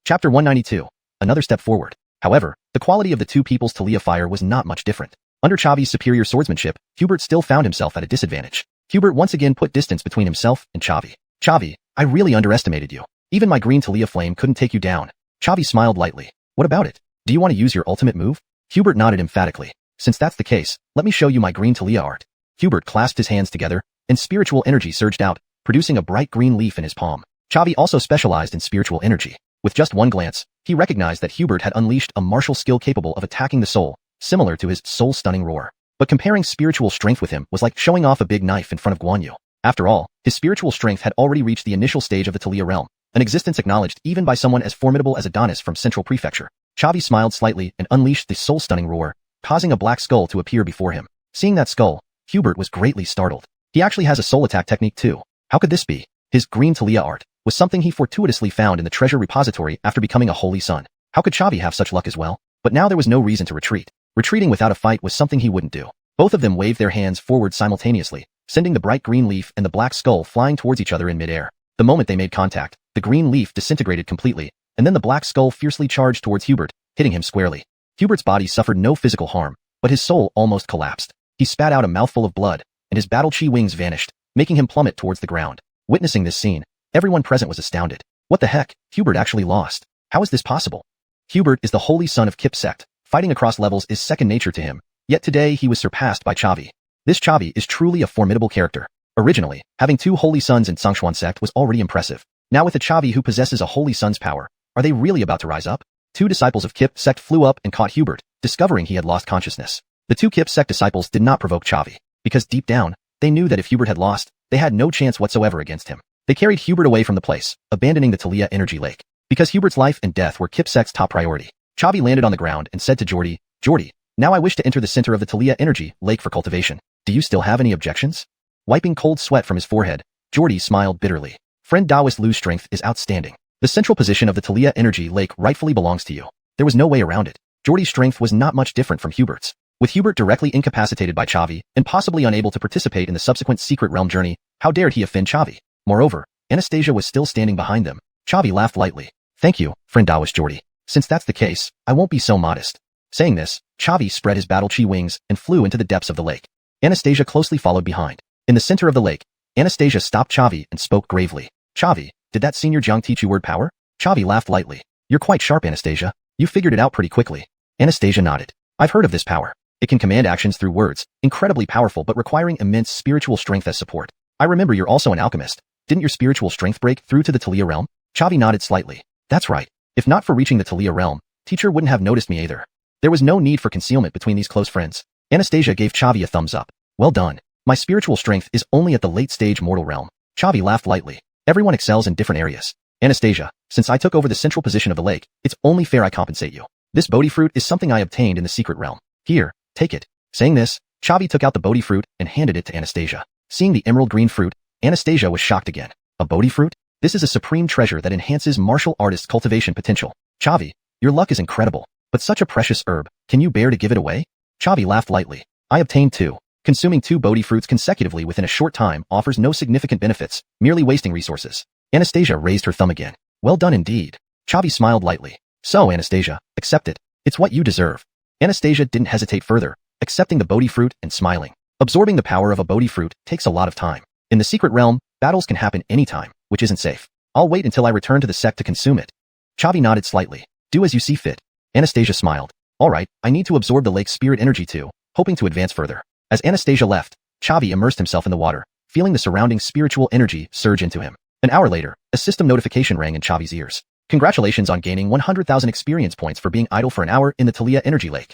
Chapter 192. Another step forward. However, the quality of the 2 people's Talia fire was not much different. Under Chavi's superior swordsmanship, Hubert still found himself at a disadvantage. Hubert once again put distance between himself and Chavi. Chavi, I really underestimated you. Even my green Talia flame couldn't take you down. Chavi smiled lightly. What about it? Do you want to use your ultimate move? Hubert nodded emphatically. Since that's the case, let me show you my green Talia art. Hubert clasped his hands together, and spiritual energy surged out, producing a bright green leaf in his palm. Chavi also specialized in spiritual energy. With just one glance, he recognized that Hubert had unleashed a martial skill capable of attacking the soul, similar to his soul-stunning roar. But comparing spiritual strength with him was like showing off a big knife in front of Xuanhuan. After all, his spiritual strength had already reached the initial stage of the Talia realm, an existence acknowledged even by someone as formidable as Adonis from Central Prefecture. Chavi smiled slightly and unleashed the soul-stunning roar, causing a black skull to appear before him. Seeing that skull, Hubert was greatly startled. He actually has a soul attack technique too. How could this be? His green Talia art was something he fortuitously found in the treasure repository after becoming a holy son. How could Chavi have such luck as well? But now there was no reason to retreat. Retreating without a fight was something he wouldn't do. Both of them waved their hands forward simultaneously, sending the bright green leaf and the black skull flying towards each other in midair. The moment they made contact, the green leaf disintegrated completely, and then the black skull fiercely charged towards Hubert, hitting him squarely. Hubert's body suffered no physical harm, but his soul almost collapsed. He spat out a mouthful of blood, and his battle chi wings vanished, making him plummet towards the ground. Witnessing this scene, everyone present was astounded. What the heck? Hubert actually lost. How is this possible? Hubert is the holy son of Kip Sect, Fighting across levels is second nature to him, yet today he was surpassed by Chavi. This Chavi is truly a formidable character. Originally, having 2 holy sons in Xuanhuan sect was already impressive. Now with a Chavi who possesses a holy son's power, are they really about to rise up? 2 disciples of Kip sect flew up and caught Hubert, discovering he had lost consciousness. The 2 Kip sect disciples did not provoke Chavi, because deep down, they knew that if Hubert had lost, they had no chance whatsoever against him. They carried Hubert away from the place, abandoning the Talia Energy Lake. Because Hubert's life and death were Kip sect's top priority, Chavi landed on the ground and said to Jordy, "Jordy, now I wish to enter the center of the Talia Energy Lake for cultivation. Do you still have any objections?" Wiping cold sweat from his forehead, Jordy smiled bitterly. "Friend Taoist Lu's strength is outstanding. The central position of the Talia Energy Lake rightfully belongs to you. There was no way around it." Jordy's strength was not much different from Hubert's. With Hubert directly incapacitated by Chavi and possibly unable to participate in the subsequent secret realm journey, how dared he offend Chavi? Moreover, Anastasia was still standing behind them. Chavi laughed lightly. "Thank you, friend Taoist Jordy. Since that's the case, I won't be so modest." Saying this, Chavi spread his battle chi wings and flew into the depths of the lake. Anastasia closely followed behind. In the center of the lake, Anastasia stopped Chavi and spoke gravely. "Chavi, did that senior Jiang teach you word power?" Chavi laughed lightly. "You're quite sharp, Anastasia. You figured it out pretty quickly." Anastasia nodded. "I've heard of this power. It can command actions through words, incredibly powerful but requiring immense spiritual strength as support. I remember you're also an alchemist. Didn't your spiritual strength break through to the Talia realm?" Chavi nodded slightly. "That's right. If not for reaching the Talia realm, teacher wouldn't have noticed me either." There was no need for concealment between these close friends. Anastasia gave Chavi a thumbs up. "Well done. My spiritual strength is only at the late-stage mortal realm." Chavi laughed lightly. "Everyone excels in different areas. Anastasia, since I took over the central position of the lake, it's only fair I compensate you. This Bodhi fruit is something I obtained in the secret realm. Here, take it." Saying this, Chavi took out the Bodhi fruit and handed it to Anastasia. Seeing the emerald green fruit, Anastasia was shocked again. "A Bodhi fruit? This is a supreme treasure that enhances martial artists' cultivation potential. Chavi, your luck is incredible. But such a precious herb, can you bear to give it away?" Chavi laughed lightly. "I obtained 2. Consuming 2 Bodhi fruits consecutively within a short time offers no significant benefits, merely wasting resources." Anastasia raised her thumb again. "Well done indeed." Chavi smiled lightly. "So, Anastasia, accept it. It's what you deserve." Anastasia didn't hesitate further, accepting the Bodhi fruit and smiling. Absorbing the power of a Bodhi fruit takes a lot of time. In the secret realm, battles can happen anytime, which isn't safe. I'll wait until I return to the sect to consume it. Chavi nodded slightly. "Do as you see fit." Anastasia smiled. "All right, I need to absorb the lake's spirit energy too," hoping to advance further. As Anastasia left, Chavi immersed himself in the water, feeling the surrounding spiritual energy surge into him. An hour later, a system notification rang in Chavi's ears. "Congratulations on gaining 100,000 experience points for being idle for an hour in the Talia Energy Lake."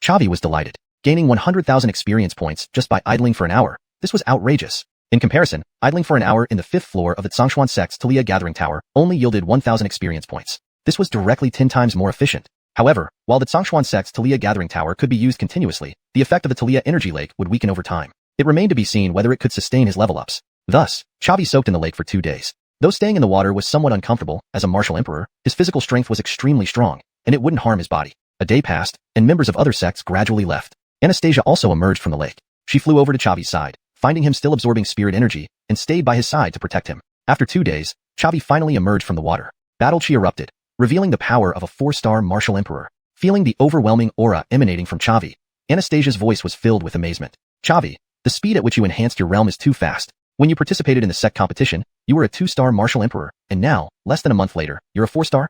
Chavi was delighted. Gaining 100,000 experience points just by idling for an hour, this was outrageous. In comparison, idling for an hour in the 5th floor of the Xuanhuan sect's Talia Gathering Tower only yielded 1,000 experience points. This was directly 10 times more efficient. However, while the Xuanhuan sect's Talia Gathering Tower could be used continuously, the effect of the Talia Energy Lake would weaken over time. It remained to be seen whether it could sustain his level ups. Thus, Chavi soaked in the lake for 2 days. Though staying in the water was somewhat uncomfortable, as a martial emperor, his physical strength was extremely strong, and it wouldn't harm his body. A day passed, and members of other sects gradually left. Anastasia also emerged from the lake. She flew over to Chavi's side, finding him still absorbing spirit energy, and stayed by his side to protect him. After 2 days, Chavi finally emerged from the water. Battle chi erupted, revealing the power of a 4-star martial emperor. Feeling the overwhelming aura emanating from Chavi, Anastasia's voice was filled with amazement. "Chavi, the speed at which you enhanced your realm is too fast. When you participated in the sect competition, you were a 2-star martial emperor, and now, less than a month later, you're a 4-star?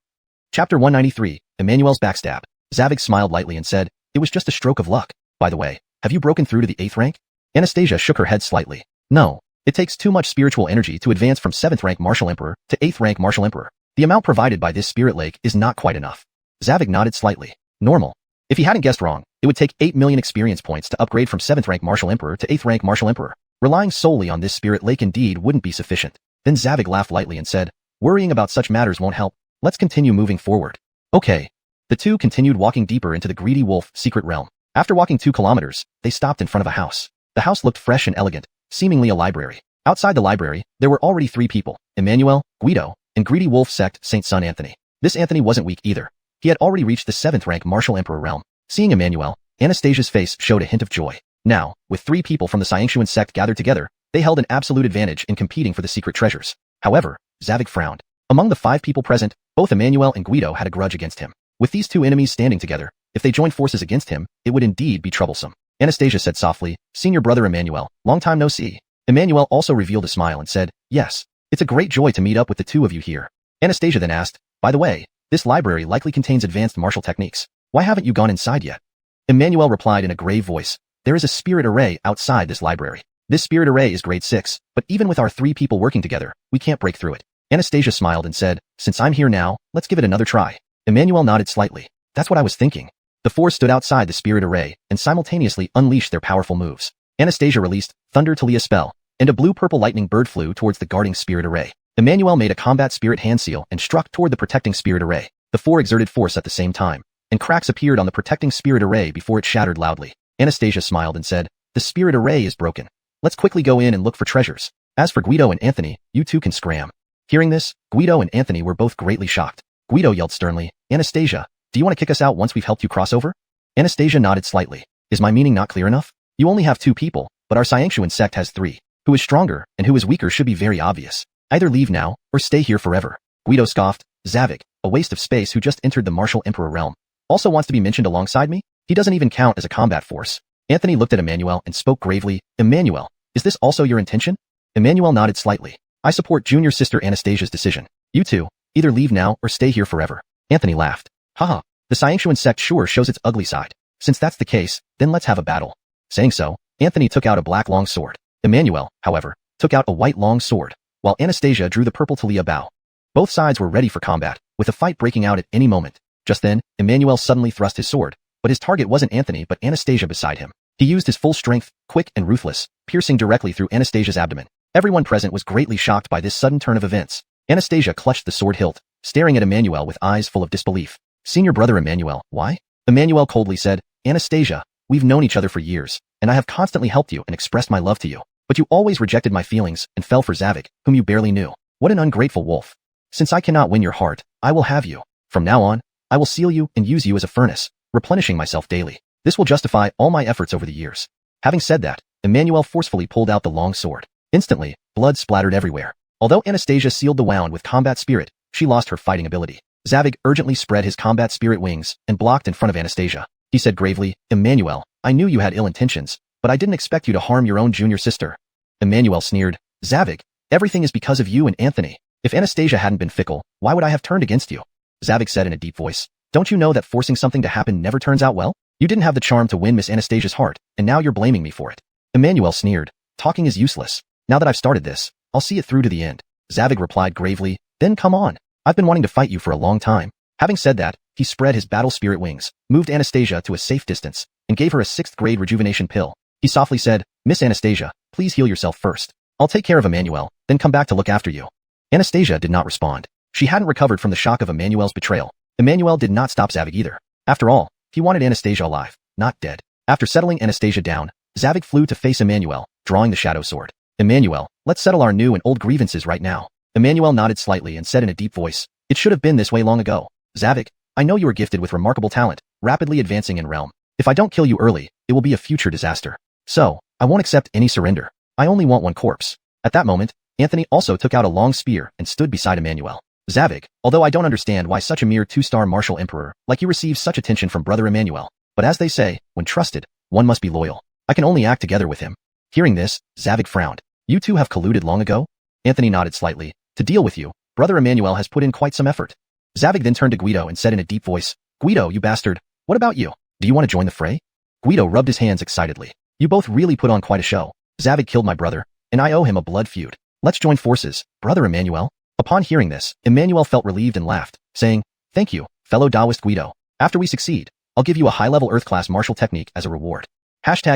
Chapter 193, Emmanuel's Backstab. Zavig smiled lightly and said, "It was just a stroke of luck. By the way, have you broken through to the 8th rank?" Anastasia shook her head slightly. "No. It takes too much spiritual energy to advance from 7th rank martial emperor to 8th rank martial emperor. The amount provided by this spirit lake is not quite enough." Zavig nodded slightly. Normal. If he hadn't guessed wrong, it would take 8 million experience points to upgrade from 7th rank martial emperor to 8th rank martial emperor. Relying solely on this spirit lake indeed wouldn't be sufficient. Then Zavig laughed lightly and said, "Worrying about such matters won't help. Let's continue moving forward." Okay. The two continued walking deeper into the Greedy Wolf secret realm. After walking 2 kilometers, they stopped in front of a house. The house looked fresh and elegant, seemingly a library. Outside the library, there were already 3 people, Emmanuel, Guido, and Greedy Wolf sect Saint Son Anthony. This Anthony wasn't weak either. He had already reached the 7th rank martial emperor realm. Seeing Emmanuel, Anastasia's face showed a hint of joy. Now, with 3 people from the Xianxia sect gathered together, they held an absolute advantage in competing for the secret treasures. However, Zavig frowned. Among the 5 people present, both Emmanuel and Guido had a grudge against him. With these 2 enemies standing together, if they joined forces against him, it would indeed be troublesome. Anastasia said softly, "Senior brother Emmanuel, long time no see." Emmanuel also revealed a smile and said, "Yes, it's a great joy to meet up with the 2 of you here." Anastasia then asked, "By the way, this library likely contains advanced martial techniques. Why haven't you gone inside yet? Emmanuel replied in a grave voice, there is a spirit array outside this library. This spirit array is grade 6, but even with our 3 people working together, we can't break through it. Anastasia smiled and said, since I'm here now, let's give it another try. Emmanuel nodded slightly. That's what I was thinking. The 4 stood outside the spirit array and simultaneously unleashed their powerful moves. Anastasia released Thunder Talia spell, and a blue-purple lightning bird flew towards the guarding spirit array. Emmanuel made a combat spirit hand seal and struck toward the protecting spirit array. The 4 exerted force at the same time, and cracks appeared on the protecting spirit array before it shattered loudly. Anastasia smiled and said, the spirit array is broken. Let's quickly go in and look for treasures. As for Guido and Anthony, you two can scram. Hearing this, Guido and Anthony were both greatly shocked. Guido yelled sternly, Anastasia, do you want to kick us out once we've helped you cross over? Anastasia nodded slightly. Is my meaning not clear enough? You only have 2 people, but our Xianxuan sect has 3. Who is stronger and who is weaker should be very obvious. Either leave now, or stay here forever. Guido scoffed. Zavik, a waste of space who just entered the martial emperor realm, also wants to be mentioned alongside me? He doesn't even count as a combat force. Anthony looked at Emmanuel and spoke gravely. Emmanuel, is this also your intention? Emmanuel nodded slightly. I support junior sister Anastasia's decision. You two, either leave now or stay here forever. Anthony laughed. Haha, the Xianxuan sect sure shows its ugly side. Since that's the case, then let's have a battle. Saying so, Anthony took out a black long sword. Emmanuel, however, took out a white long sword, while Anastasia drew the purple Talia bow. Both sides were ready for combat, with a fight breaking out at any moment. Just then, Emmanuel suddenly thrust his sword, but his target wasn't Anthony but Anastasia beside him. He used his full strength, quick and ruthless, piercing directly through Anastasia's abdomen. Everyone present was greatly shocked by this sudden turn of events. Anastasia clutched the sword hilt, staring at Emmanuel with eyes full of disbelief. Senior brother Emmanuel, why? Emmanuel coldly said, Anastasia, we've known each other for years, and I have constantly helped you and expressed my love to you. But you always rejected my feelings and fell for Zavik, whom you barely knew. What an ungrateful wolf. Since I cannot win your heart, I will have you. From now on, I will seal you and use you as a furnace, replenishing myself daily. This will justify all my efforts over the years. Having said that, Emmanuel forcefully pulled out the long sword. Instantly, blood splattered everywhere. Although Anastasia sealed the wound with combat spirit, she lost her fighting ability. Zavik urgently spread his combat spirit wings and blocked in front of Anastasia. He said gravely, Emmanuel, I knew you had ill intentions, but I didn't expect you to harm your own junior sister. Emmanuel sneered, Zavik, everything is because of you and Anthony. If Anastasia hadn't been fickle, why would I have turned against you? Zavik said in a deep voice, don't you know that forcing something to happen never turns out well? You didn't have the charm to win Miss Anastasia's heart, and now you're blaming me for it. Emmanuel sneered, talking is useless. Now that I've started this, I'll see it through to the end. Zavik replied gravely, then come on. I've been wanting to fight you for a long time. Having said that, he spread his battle spirit wings, moved Anastasia to a safe distance, and gave her a 6th grade rejuvenation pill. He softly said, Miss Anastasia, please heal yourself first. I'll take care of Emmanuel, then come back to look after you. Anastasia did not respond. She hadn't recovered from the shock of Emmanuel's betrayal. Emmanuel did not stop Zavik either. After all, he wanted Anastasia alive, not dead. After settling Anastasia down, Zavik flew to face Emmanuel, drawing the shadow sword. Emmanuel, let's settle our new and old grievances right now. Emmanuel nodded slightly and said in a deep voice, it should have been this way long ago. Zavik, I know you are gifted with remarkable talent, rapidly advancing in realm. If I don't kill you early, it will be a future disaster. So, I won't accept any surrender. I only want one corpse. At that moment, Anthony also took out a long spear and stood beside Emmanuel. Zavik, although I don't understand why such a mere 2-star martial emperor like you receives such attention from brother Emmanuel, but as they say, when trusted, one must be loyal. I can only act together with him. Hearing this, Zavik frowned. You two have colluded long ago? Anthony nodded slightly. To deal with you, brother Emmanuel has put in quite some effort. Zavik then turned to Guido and said in a deep voice, Guido, you bastard, what about you? Do you want to join the fray? Guido rubbed his hands excitedly. You both really put on quite a show. Zavik killed my brother, and I owe him a blood feud. Let's join forces, brother Emmanuel. Upon hearing this, Emmanuel felt relieved and laughed, saying, thank you, fellow Taoist Guido. After we succeed, I'll give you a high-level Earth-class martial technique as a reward. Chapter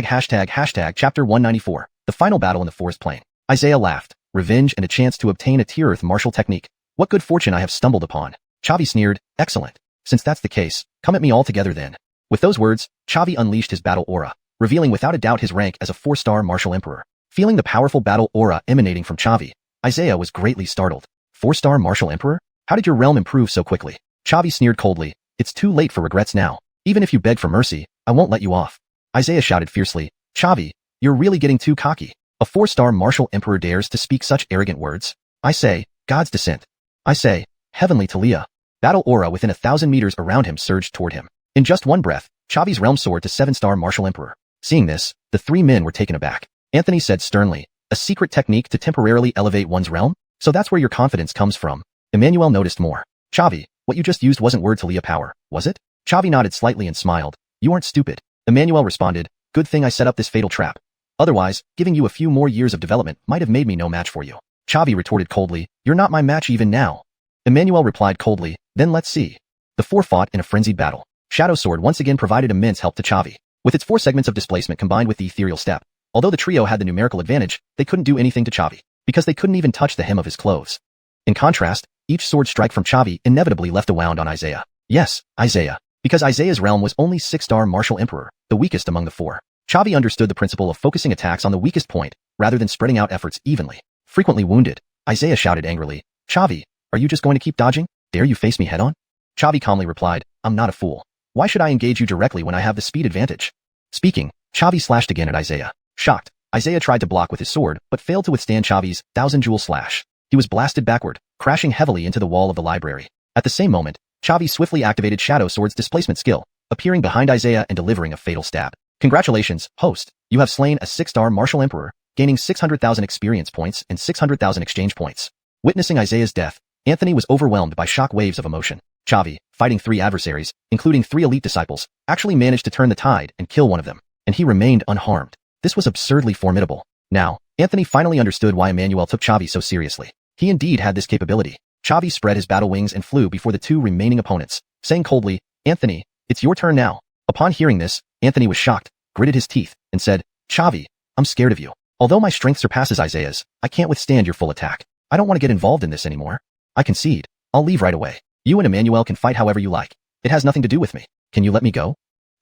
194, the final battle in the forest plain. Isaiah laughed, revenge and a chance to obtain a tier-Earth martial technique. What good fortune I have stumbled upon. Chavi sneered, excellent. Since that's the case, come at me all together then. With those words, Chavi unleashed his battle aura, revealing without a doubt his rank as a 4-star martial emperor. Feeling the powerful battle aura emanating from Chavi, Isaiah was greatly startled. 4-star martial emperor? How did your realm improve so quickly? Chavi sneered coldly, it's too late for regrets now. Even if you beg for mercy, I won't let you off. Isaiah shouted fiercely, Chavi, you're really getting too cocky. A 4-star martial emperor dares to speak such arrogant words? I say, God's descent. I say, heavenly Talia. Battle aura within 1,000 meters around him surged toward him. In just one breath, Chavi's realm soared to 7-star martial emperor. Seeing this, the 3 men were taken aback. Anthony said sternly, a secret technique to temporarily elevate one's realm? So that's where your confidence comes from. Emmanuel noticed more. Chavi, what you just used wasn't word Talia power, was it? Chavi nodded slightly and smiled. You aren't stupid. Emmanuel responded, good thing I set up this fatal trap. Otherwise, giving you a few more years of development might have made me no match for you. Chavi retorted coldly, you're not my match even now. Emmanuel replied coldly, then let's see. The four fought in a frenzied battle. Shadow Sword once again provided immense help to Chavi. With its 4 segments of displacement combined with the ethereal step, although the trio had the numerical advantage, they couldn't do anything to Chavi, because they couldn't even touch the hem of his clothes. In contrast, each sword strike from Chavi inevitably left a wound on Isaiah. Yes, Isaiah. Because Isaiah's realm was only 6-star Martial Emperor, the weakest among the 4. Chavi understood the principle of focusing attacks on the weakest point, rather than spreading out efforts evenly. Frequently wounded, Isaiah shouted angrily, Chavi, are you just going to keep dodging? Dare you face me head-on? Chavi calmly replied, I'm not a fool. Why should I engage you directly when I have the speed advantage? Speaking, Chavi slashed again at Isaiah. Shocked, Isaiah tried to block with his sword, but failed to withstand Chavi's 1,000-jewel slash. He was blasted backward, crashing heavily into the wall of the library. At the same moment, Chavi swiftly activated Shadow Sword's displacement skill, appearing behind Isaiah and delivering a fatal stab. Congratulations, host. You have slain a 6-star Martial Emperor, gaining 600,000 experience points and 600,000 exchange points. Witnessing Isaiah's death, Anthony was overwhelmed by shock waves of emotion. Chavi, fighting 3 adversaries, including 3 elite disciples, actually managed to turn the tide and kill one of them, and he remained unharmed. This was absurdly formidable. Now, Anthony finally understood why Emmanuel took Chavi so seriously. He indeed had this capability. Chavi spread his battle wings and flew before the 2 remaining opponents, saying coldly, Anthony, it's your turn now. Upon hearing this, Anthony was shocked, gritted his teeth, and said, Chavi, I'm scared of you. Although my strength surpasses Isaiah's, I can't withstand your full attack. I don't want to get involved in this anymore. I concede. I'll leave right away. You and Emmanuel can fight however you like. It has nothing to do with me. Can you let me go?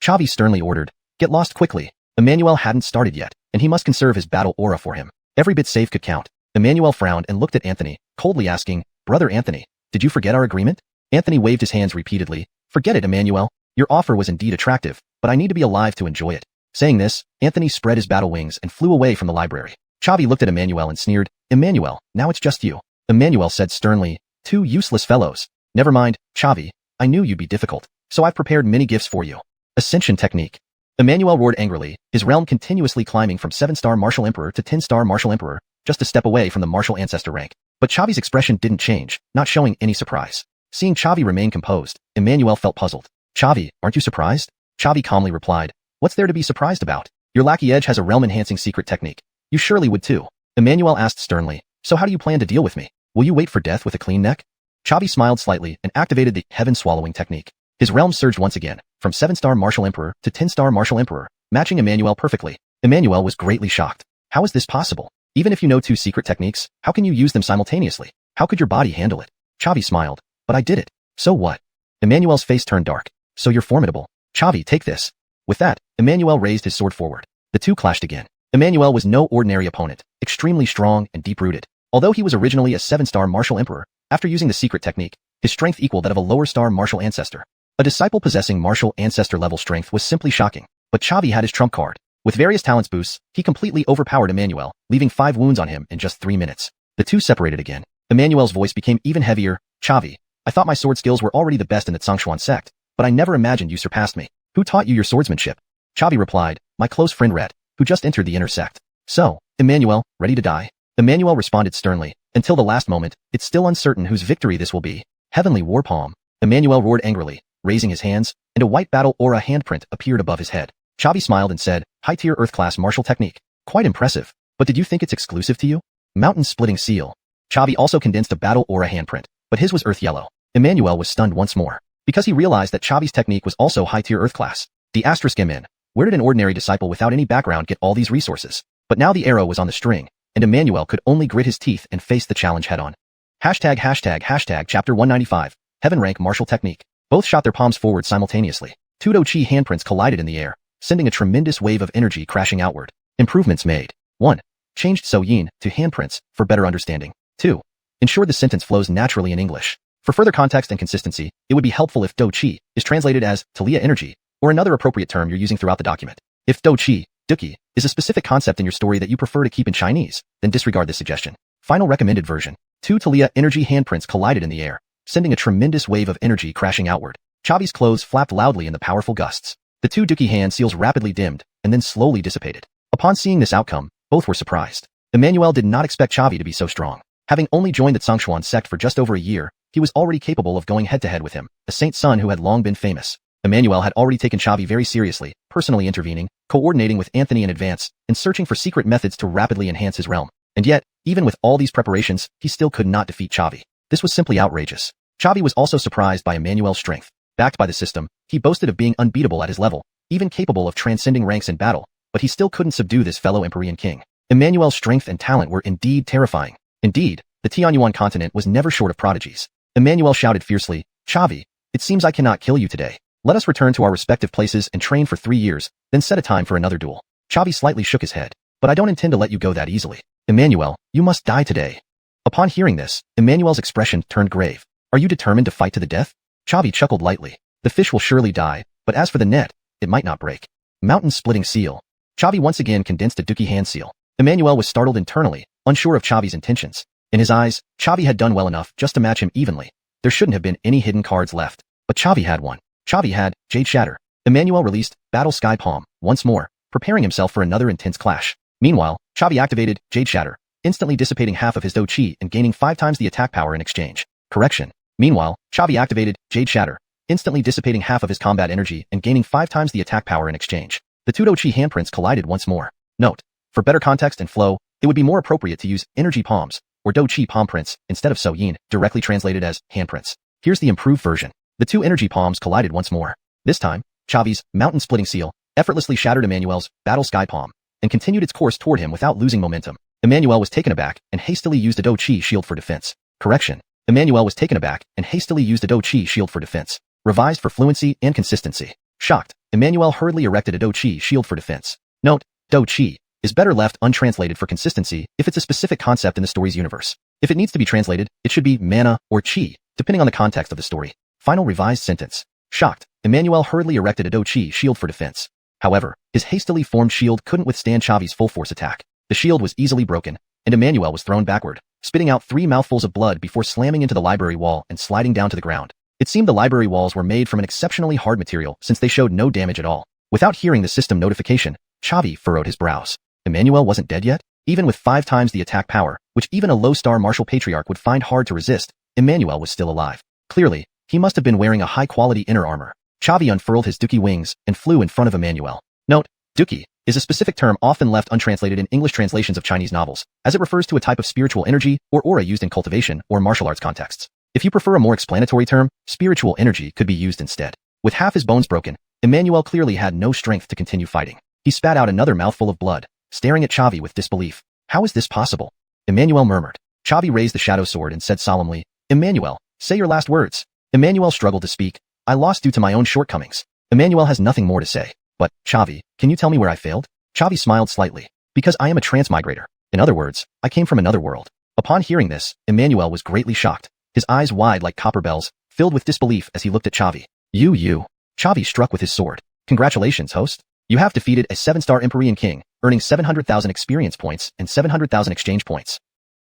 Chavi sternly ordered. Get lost quickly. Emmanuel hadn't started yet, and he must conserve his battle aura for him. Every bit save could count. Emmanuel frowned and looked at Anthony, coldly asking, Brother Anthony, did you forget our agreement? Anthony waved his hands repeatedly. Forget it, Emmanuel. Your offer was indeed attractive, but I need to be alive to enjoy it. Saying this, Anthony spread his battle wings and flew away from the library. Chavi looked at Emmanuel and sneered, Emmanuel, now it's just you. Emmanuel said sternly, 2 useless fellows. Never mind, Chavi, I knew you'd be difficult, so I've prepared many gifts for you. Ascension technique. Emmanuel roared angrily, his realm continuously climbing from 7-star Martial Emperor to 10-star Martial Emperor, just a step away from the Martial Ancestor rank. But Chavi's expression didn't change, not showing any surprise. Seeing Chavi remain composed, Emmanuel felt puzzled. Chavi, aren't you surprised? Chavi calmly replied, what's there to be surprised about? Your Lackey Edge has a realm-enhancing secret technique. You surely would too. Emmanuel asked sternly, so how do you plan to deal with me? Will you wait for death with a clean neck? Chavi smiled slightly and activated the heaven-swallowing technique. His realm surged once again, from 7-star Martial Emperor to 10-star Martial Emperor, matching Emmanuel perfectly. Emmanuel was greatly shocked. How is this possible? Even if you know 2 secret techniques, how can you use them simultaneously? How could your body handle it? Chavi smiled. But I did it. So what? Emmanuel's face turned dark. So you're formidable. Chavi, take this. With that, Emmanuel raised his sword forward. The 2 clashed again. Emmanuel was no ordinary opponent, extremely strong and deep-rooted. Although he was originally a 7-star Martial Emperor, after using the secret technique, his strength equaled that of a lower-star Martial Ancestor. A disciple possessing Martial Ancestor-level strength was simply shocking. But Chavi had his trump card. With various talents boosts, he completely overpowered Emmanuel, leaving 5 wounds on him in just 3 minutes. The 2 separated again. Emmanuel's voice became even heavier. Chavi, I thought my sword skills were already the best in the Xuanhuan sect, but I never imagined you surpassed me. Who taught you your swordsmanship? Chavi replied, my close friend Red, who just entered the inner sect. So, Emmanuel, ready to die? Emmanuel responded sternly, until the last moment, it's still uncertain whose victory this will be. Heavenly War Palm. Emmanuel roared angrily, raising his hands, and a white battle aura handprint appeared above his head. Chavi smiled and said, high-tier Earth-class martial technique. Quite impressive. But did you think it's exclusive to you? Mountain-splitting seal. Chavi also condensed a battle aura handprint, but his was Earth Yellow. Emmanuel was stunned once more, because he realized that Chavi's technique was also high-tier Earth-class. The asterisk in. Where did an ordinary disciple without any background get all these resources? But now the arrow was on the string, and Emmanuel could only grit his teeth and face the challenge head-on. ##### Chapter 195, Heaven Rank Martial Technique. Both shot their palms forward simultaneously. 2 Do-Chi handprints collided in the air, sending a tremendous wave of energy crashing outward. Improvements made. 1. Changed So-Yin to handprints for better understanding. 2. Ensured the sentence flows naturally in English. For further context and consistency, it would be helpful if Do-Chi is translated as Talia energy, or another appropriate term you're using throughout the document. If Do-Chi, Duki, is a specific concept in your story that you prefer to keep in Chinese, then disregard this suggestion. Final recommended version. 2 Talia energy handprints collided in the air, sending a tremendous wave of energy crashing outward. Chavi's clothes flapped loudly in the powerful gusts. The 2 Duki hand seals rapidly dimmed, and then slowly dissipated. Upon seeing this outcome, both were surprised. Emmanuel did not expect Chavi to be so strong. Having only joined the Xuanhuan sect for just over a year, he was already capable of going head-to-head with him, a saint's son who had long been famous. Emmanuel had already taken Xavi very seriously, personally intervening, coordinating with Anthony in advance, and searching for secret methods to rapidly enhance his realm. And yet, even with all these preparations, he still could not defeat Xavi. This was simply outrageous. Xavi was also surprised by Emmanuel's strength. Backed by the system, he boasted of being unbeatable at his level, even capable of transcending ranks in battle, but he still couldn't subdue this fellow Empyrean king. Emmanuel's strength and talent were indeed terrifying. Indeed, the Xuanhuan continent was never short of prodigies. Emmanuel shouted fiercely, "Xavi, it seems I cannot kill you today. Let us return to our respective places and train for 3 years, then set a time for another duel." Xavi slightly shook his head. "But I don't intend to let you go that easily. Emmanuel, you must die today." Upon hearing this, Emmanuel's expression turned grave. "Are you determined to fight to the death?" Xavi chuckled lightly. "The fish will surely die, but as for the net, it might not break." Mountain-splitting seal. Xavi once again condensed a Dookie hand seal. Emmanuel was startled internally, unsure of Xavi's intentions. In his eyes, Xavi had done well enough just to match him evenly. There shouldn't have been any hidden cards left. But Xavi had one. Xavi had Jade Shatter. Emmanuel released Battle Sky Palm once more, preparing himself for another intense clash. Meanwhile, Xavi activated Jade Shatter, instantly dissipating half of his Do Chi and gaining 5 times the attack power in exchange. Correction. Meanwhile, Xavi activated Jade Shatter, instantly dissipating half of his combat energy and gaining 5 times the attack power in exchange. The two Do Chi handprints collided once more. Note: for better context and flow, it would be more appropriate to use Energy Palms, or Do Chi Palm prints, instead of So Yin, directly translated as handprints. Here's the improved version. The two energy palms collided once more. This time, Xavi's mountain-splitting seal effortlessly shattered Emmanuel's Battle Sky Palm and continued its course toward him without losing momentum. Emmanuel was taken aback and hastily used a Do Chi shield for defense. Correction. Emmanuel was taken aback and hastily used a Do Chi shield for defense. Revised for fluency and consistency. Shocked, Emmanuel hurriedly erected a Do Chi shield for defense. Note: Do Chi is better left untranslated for consistency if it's a specific concept in the story's universe. If it needs to be translated, it should be mana or chi, depending on the context of the story. Final revised sentence. Shocked, Emmanuel hurriedly erected a Do Chi shield for defense. However, his hastily formed shield couldn't withstand Xavi's full force attack. The shield was easily broken, and Emmanuel was thrown backward, spitting out 3 mouthfuls of blood before slamming into the library wall and sliding down to the ground. It seemed the library walls were made from an exceptionally hard material since they showed no damage at all. Without hearing the system notification, Xavi furrowed his brows. Emmanuel wasn't dead yet? Even with 5 times the attack power, which even a low-star martial patriarch would find hard to resist, Emmanuel was still alive. Clearly, he must have been wearing a high-quality inner armor. Xavi unfurled his Dookie wings and flew in front of Emmanuel. Note: Dookie is a specific term often left untranslated in English translations of Chinese novels, as it refers to a type of spiritual energy or aura used in cultivation or martial arts contexts. If you prefer a more explanatory term, spiritual energy could be used instead. With half his bones broken, Emmanuel clearly had no strength to continue fighting. He spat out another mouthful of blood, staring at Xavi with disbelief. "How is this possible?" Emmanuel murmured. Xavi raised the shadow sword and said solemnly, "Emmanuel, say your last words." Emmanuel struggled to speak. "I lost due to my own shortcomings." Emmanuel has nothing more to say. "But, Xavi, can you tell me where I failed?" Xavi smiled slightly. "Because I am a transmigrator. In other words, I came from another world." Upon hearing this, Emmanuel was greatly shocked, his eyes wide like copper bells, filled with disbelief as he looked at Xavi. You. Xavi struck with his sword. "Congratulations, host. You have defeated a 7-star Empyrean king, earning 700,000 experience points and 700,000 exchange points."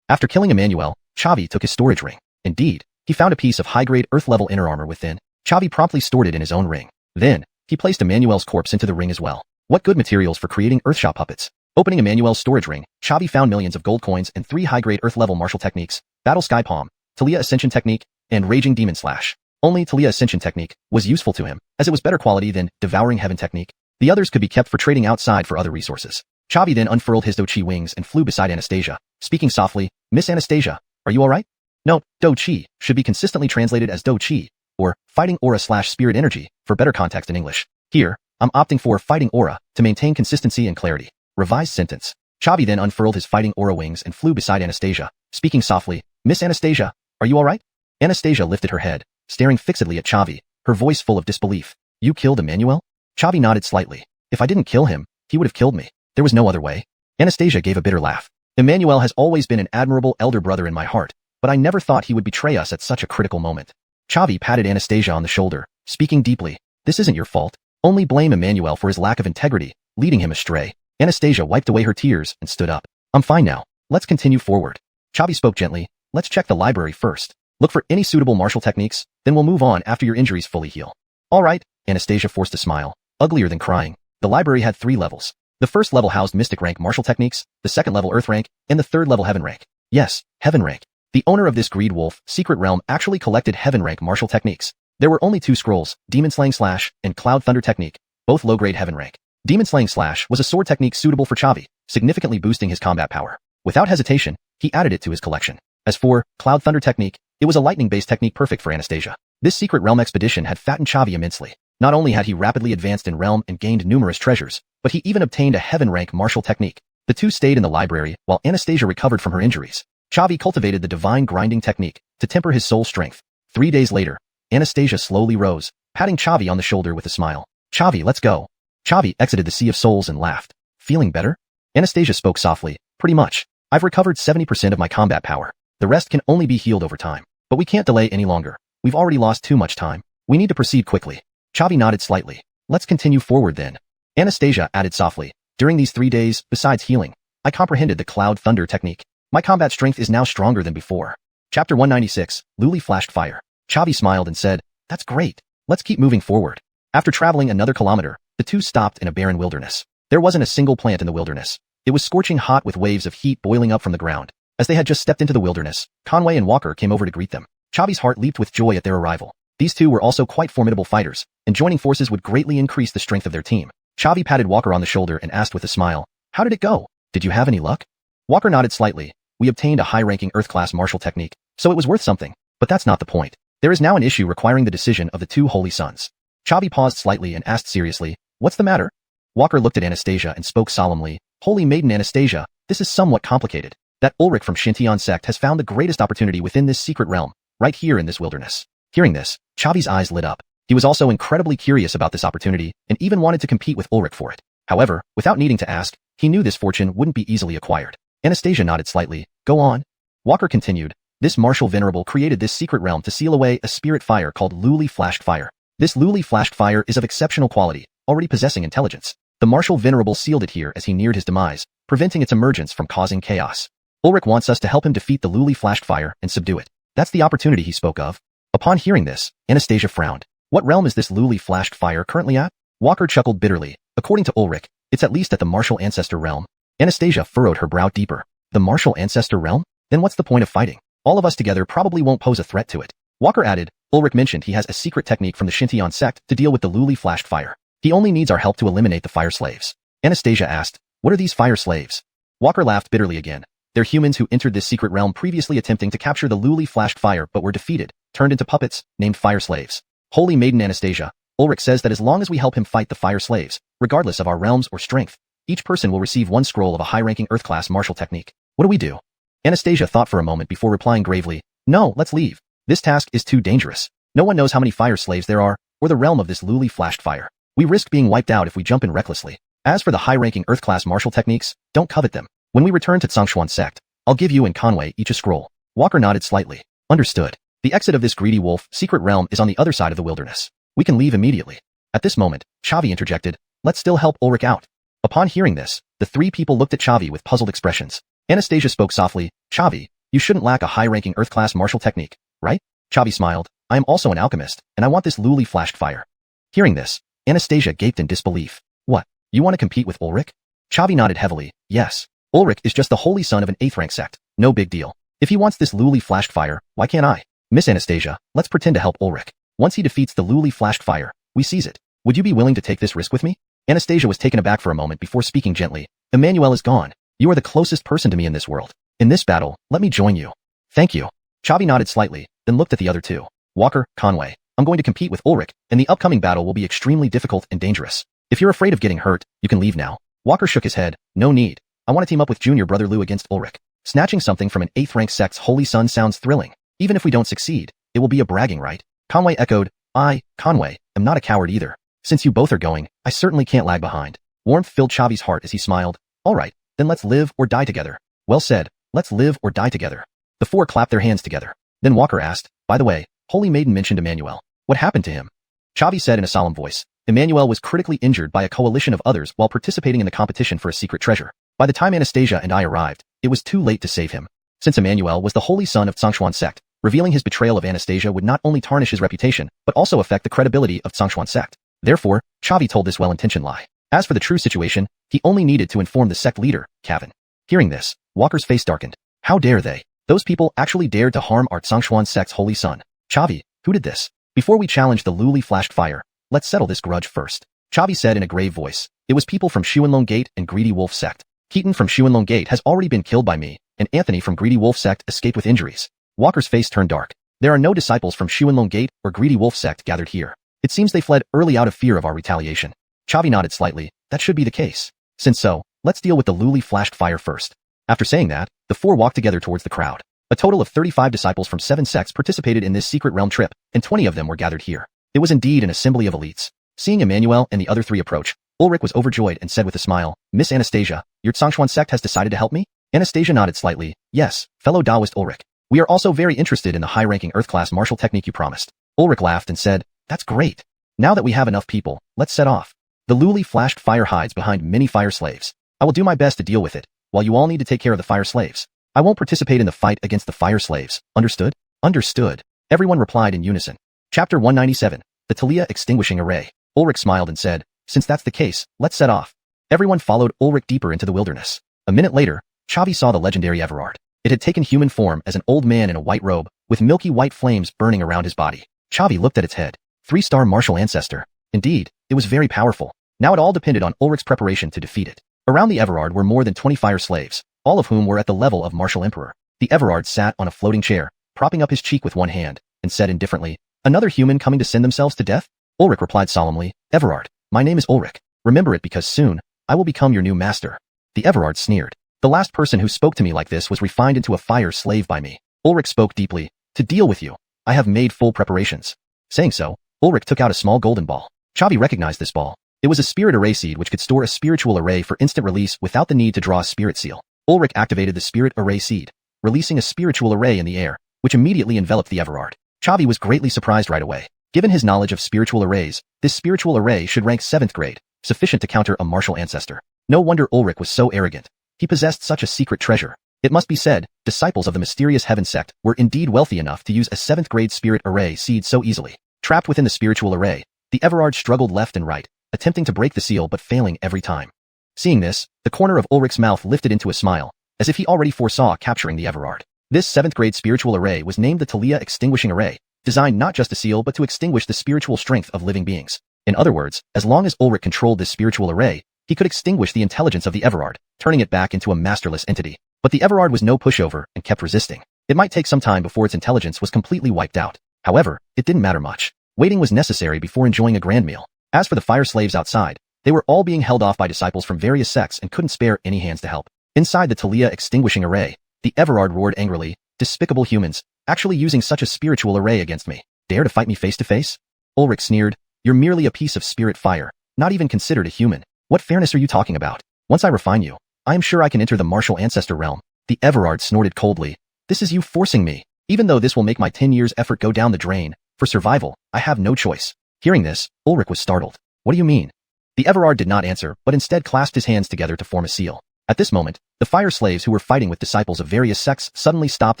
After killing Emmanuel, Xavi took his storage ring. Indeed, he found a piece of high-grade Earth-level inner armor within. Xavi promptly stored it in his own ring. Then, he placed Emmanuel's corpse into the ring as well. What good materials for creating Earthshot puppets. Opening Emmanuel's storage ring, Xavi found millions of gold coins and 3 high-grade Earth-level martial techniques: Battle Sky Palm, Talia Ascension Technique, and Raging Demon Slash. Only Talia Ascension Technique was useful to him, as it was better quality than Devouring Heaven Technique. The others could be kept for trading outside for other resources. Xavi then unfurled his Do Chi wings and flew beside Anastasia, speaking softly, "Miss Anastasia, are you alright?" Note: Do Chi should be consistently translated as Do Chi, or Fighting Aura/Spirit Energy, for better context in English. Here, I'm opting for Fighting Aura to maintain consistency and clarity. Revised sentence. Xavi then unfurled his Fighting Aura wings and flew beside Anastasia, speaking softly, "Miss Anastasia, are you alright?" Anastasia lifted her head, staring fixedly at Xavi, her voice full of disbelief. "You killed Emmanuel?" Xavi nodded slightly. "If I didn't kill him, he would have killed me. There was no other way." Anastasia gave a bitter laugh. "Emmanuel has always been an admirable elder brother in my heart, but I never thought he would betray us at such a critical moment." Xavi patted Anastasia on the shoulder, speaking deeply. "This isn't your fault. Only blame Emmanuel for his lack of integrity, leading him astray." Anastasia wiped away her tears and stood up. "I'm fine now. Let's continue forward." Xavi spoke gently. "Let's check the library first. Look for any suitable martial techniques, then we'll move on after your injuries fully heal." "All right." Anastasia forced a smile, uglier than crying. The library had 3 levels. The first level housed Mystic rank martial techniques, the second level Earth rank, and the third level Heaven rank. Yes, Heaven rank. The owner of this greed wolf secret realm actually collected Heaven rank martial techniques. There were only 2 scrolls, Demon Slaying Slash and Cloud Thunder Technique, both low-grade heaven rank. Demon Slaying Slash was a sword technique suitable for Chavi, significantly boosting his combat power. Without hesitation, he added it to his collection. As for Cloud Thunder Technique, it was a lightning-based technique perfect for Anastasia. This secret realm expedition had fattened Chavi immensely. Not only had he rapidly advanced in realm and gained numerous treasures, but he even obtained a heaven rank martial technique. The two stayed in the library while Anastasia recovered from her injuries. Chavi cultivated the divine grinding technique to temper his soul strength. 3 days later, Anastasia slowly rose, patting Chavi on the shoulder with a smile. Chavi, let's go. Chavi exited the Sea of Souls and laughed. Feeling better? Anastasia spoke softly. Pretty much. I've recovered 70% of my combat power. The rest can only be healed over time. But we can't delay any longer. We've already lost too much time. We need to proceed quickly. Chavi nodded slightly. Let's continue forward then. Anastasia added softly. During these 3 days, besides healing, I comprehended the Cloud Thunder technique. My combat strength is now stronger than before. Chapter 196, Luli flashed fire. Chavi smiled and said, that's great. Let's keep moving forward. After traveling another kilometer, the two stopped in a barren wilderness. There wasn't a single plant in the wilderness. It was scorching hot with waves of heat boiling up from the ground. As they had just stepped into the wilderness, Conway and Walker came over to greet them. Chavi's heart leaped with joy at their arrival. These two were also quite formidable fighters, and joining forces would greatly increase the strength of their team. Chavi patted Walker on the shoulder and asked with a smile, how did it go? Did you have any luck? Walker nodded slightly. We obtained a high-ranking Earth-class martial technique, so it was worth something. But that's not the point. There is now an issue requiring the decision of the 2 holy sons. Chavi paused slightly and asked seriously, what's the matter? Walker looked at Anastasia and spoke solemnly, Holy Maiden Anastasia, this is somewhat complicated. That Ulrich from Xianxia sect has found the greatest opportunity within this secret realm, right here in this wilderness. Hearing this, Chavi's eyes lit up. He was also incredibly curious about this opportunity and even wanted to compete with Ulrich for it. However, without needing to ask, he knew this fortune wouldn't be easily acquired. Anastasia nodded slightly. Go on. Walker continued. This martial venerable created this secret realm to seal away a spirit fire called Luli Flashed Fire. This Luli Flashed Fire is of exceptional quality, already possessing intelligence. The martial venerable sealed it here as he neared his demise, preventing its emergence from causing chaos. Ulrich wants us to help him defeat the Luli Flashed Fire and subdue it. That's the opportunity he spoke of. Upon hearing this, Anastasia frowned. What realm is this Luli Flashed Fire currently at? Walker chuckled bitterly. According to Ulrich, it's at least at the martial ancestor realm. Anastasia furrowed her brow deeper. The martial ancestor realm? Then what's the point of fighting? All of us together probably won't pose a threat to it. Walker added, Ulrich mentioned he has a secret technique from the Xianxia sect to deal with the Luli Flashed Fire. He only needs our help to eliminate the fire slaves. Anastasia asked, what are these fire slaves? Walker laughed bitterly again. They're humans who entered this secret realm previously attempting to capture the Luli Flashed Fire but were defeated, turned into puppets, named fire slaves. Holy Maiden Anastasia, Ulrich says that as long as we help him fight the fire slaves, regardless of our realms or strength, each person will receive 1 scroll of a high-ranking Earth-class martial technique. What do we do? Anastasia thought for a moment before replying gravely, no, let's leave. This task is too dangerous. No one knows how many fire slaves there are, or the realm of this Luli Flashed Fire. We risk being wiped out if we jump in recklessly. As for the high-ranking Earth-class martial techniques, don't covet them. When we return to Xuanhuan sect, I'll give you and Conway each a scroll. Walker nodded slightly. Understood. The exit of this greedy wolf secret realm is on the other side of the wilderness. We can leave immediately. At this moment, Chavi interjected, let's still help Ulrich out. Upon hearing this, the 3 people looked at Chavi with puzzled expressions. Anastasia spoke softly, Chavi, you shouldn't lack a high-ranking Earth-class martial technique, right? Chavi smiled, I am also an alchemist, and I want this Luli Flashed Fire. Hearing this, Anastasia gaped in disbelief. What? You want to compete with Ulrich? Chavi nodded heavily, yes. Ulrich is just the holy son of an 8th rank sect, no big deal. If he wants this Luli Flashed Fire, why can't I? Miss Anastasia, let's pretend to help Ulrich. Once he defeats the Luli Flashed Fire, we seize it. Would you be willing to take this risk with me? Anastasia was taken aback for a moment before speaking gently. Emmanuel is gone. You are the closest person to me in this world. In this battle, let me join you. Thank you. Chavi nodded slightly, then looked at the other 2. Walker, Conway, I'm going to compete with Ulrich, and the upcoming battle will be extremely difficult and dangerous. If you're afraid of getting hurt, you can leave now. Walker shook his head. No need. I want to team up with junior brother Lou against Ulrich. Snatching something from an 8th rank sect's holy son sounds thrilling. Even if we don't succeed, it will be a bragging right. Conway echoed, I, Conway, am not a coward either. Since you both are going, I certainly can't lag behind. Warmth filled Chavi's heart as he smiled. All right, then let's live or die together. Well said, let's live or die together. The 4 clapped their hands together. Then Walker asked, by the way, Holy Maiden mentioned Emmanuel. What happened to him? Chavi said in a solemn voice. Emmanuel was critically injured by a coalition of others while participating in the competition for a secret treasure. By the time Anastasia and I arrived, it was too late to save him. Since Emmanuel was the holy son of Xuanhuan sect, revealing his betrayal of Anastasia would not only tarnish his reputation, but also affect the credibility of Xuanhuan sect. Therefore, Chavi told this well-intentioned lie. As for the true situation, he only needed to inform the sect leader, Kevin. Hearing this, Walker's face darkened. How dare they? Those people actually dared to harm our Xuanhuan sect's holy son. Chavi, who did this? Before we challenge the Luli flashed fire, let's settle this grudge first. Chavi said in a grave voice. It was people from Xuanhuan Gate and Greedy Wolf Sect. Keaton from Xuanhuan Gate has already been killed by me, and Anthony from Greedy Wolf Sect escaped with injuries. Walker's face turned dark. There are no disciples from Xuanhuan Gate or Greedy Wolf Sect gathered here. It seems they fled early out of fear of our retaliation. Chavi nodded slightly. That should be the case. Since so, let's deal with the Luli flashed fire first. After saying that, the four walked together towards the crowd. A total of 35 disciples from 7 sects participated in this secret realm trip, and 20 of them were gathered here. It was indeed an assembly of elites. Seeing Emmanuel and the other 3 approach, Ulrich was overjoyed and said with a smile, Miss Anastasia, your Xuanhuan sect has decided to help me? Anastasia nodded slightly. Yes, fellow Taoist Ulrich. We are also very interested in the high-ranking Earth-class martial technique you promised. Ulrich laughed and said, That's great. Now that we have enough people, let's set off. The Luli flashed fire hides behind many fire slaves. I will do my best to deal with it, while you all need to take care of the fire slaves. I won't participate in the fight against the fire slaves. Understood? Understood. Everyone replied in unison. Chapter 197. The Talia Extinguishing Array. Ulrich smiled and said, Since that's the case, let's set off. Everyone followed Ulrich deeper into the wilderness. A minute later, Chavi saw the legendary Everard. It had taken human form as an old man in a white robe, with milky white flames burning around his body. Chavi looked at its head. 3-star martial ancestor. Indeed, it was very powerful. Now it all depended on Ulrich's preparation to defeat it. Around the Everard were more than 20 fire slaves, all of whom were at the level of martial emperor. The Everard sat on a floating chair, propping up his cheek with one hand, and said indifferently, Another human coming to send themselves to death? Ulrich replied solemnly, Everard, my name is Ulrich. Remember it because soon, I will become your new master. The Everard sneered. The last person who spoke to me like this was refined into a fire slave by me. Ulrich spoke deeply. To deal with you, I have made full preparations. Saying so, Ulrich took out a small golden ball. Chavi recognized this ball. It was a spirit array seed which could store a spiritual array for instant release without the need to draw a spirit seal. Ulrich activated the spirit array seed, releasing a spiritual array in the air, which immediately enveloped the Everard. Chavi was greatly surprised right away. Given his knowledge of spiritual arrays, this spiritual array should rank 7th grade, sufficient to counter a martial ancestor. No wonder Ulrich was so arrogant. He possessed such a secret treasure. It must be said, disciples of the mysterious Heaven sect were indeed wealthy enough to use a 7th grade spirit array seed so easily. Trapped within the spiritual array, the Everard struggled left and right, attempting to break the seal but failing every time. Seeing this, the corner of Ulrich's mouth lifted into a smile, as if he already foresaw capturing the Everard. This 7th grade spiritual array was named the Talia Extinguishing Array, designed not just to seal but to extinguish the spiritual strength of living beings. In other words, as long as Ulrich controlled this spiritual array, he could extinguish the intelligence of the Everard, turning it back into a masterless entity. But the Everard was no pushover and kept resisting. It might take some time before its intelligence was completely wiped out. However, it didn't matter much. Waiting was necessary before enjoying a grand meal. As for the fire slaves outside, they were all being held off by disciples from various sects and couldn't spare any hands to help. Inside the Talia Extinguishing Array, the Everard roared angrily, Despicable humans, actually using such a spiritual array against me. Dare to fight me face to face? Ulrich sneered, You're merely a piece of spirit fire, not even considered a human. What fairness are you talking about? Once I refine you, I am sure I can enter the martial ancestor realm. The Everard snorted coldly. This is you forcing me. Even though this will make my 10 years' effort go down the drain, for survival, I have no choice. Hearing this, Ulrich was startled. What do you mean? The Everard did not answer, but instead clasped his hands together to form a seal. At this moment, the fire slaves who were fighting with disciples of various sects suddenly stopped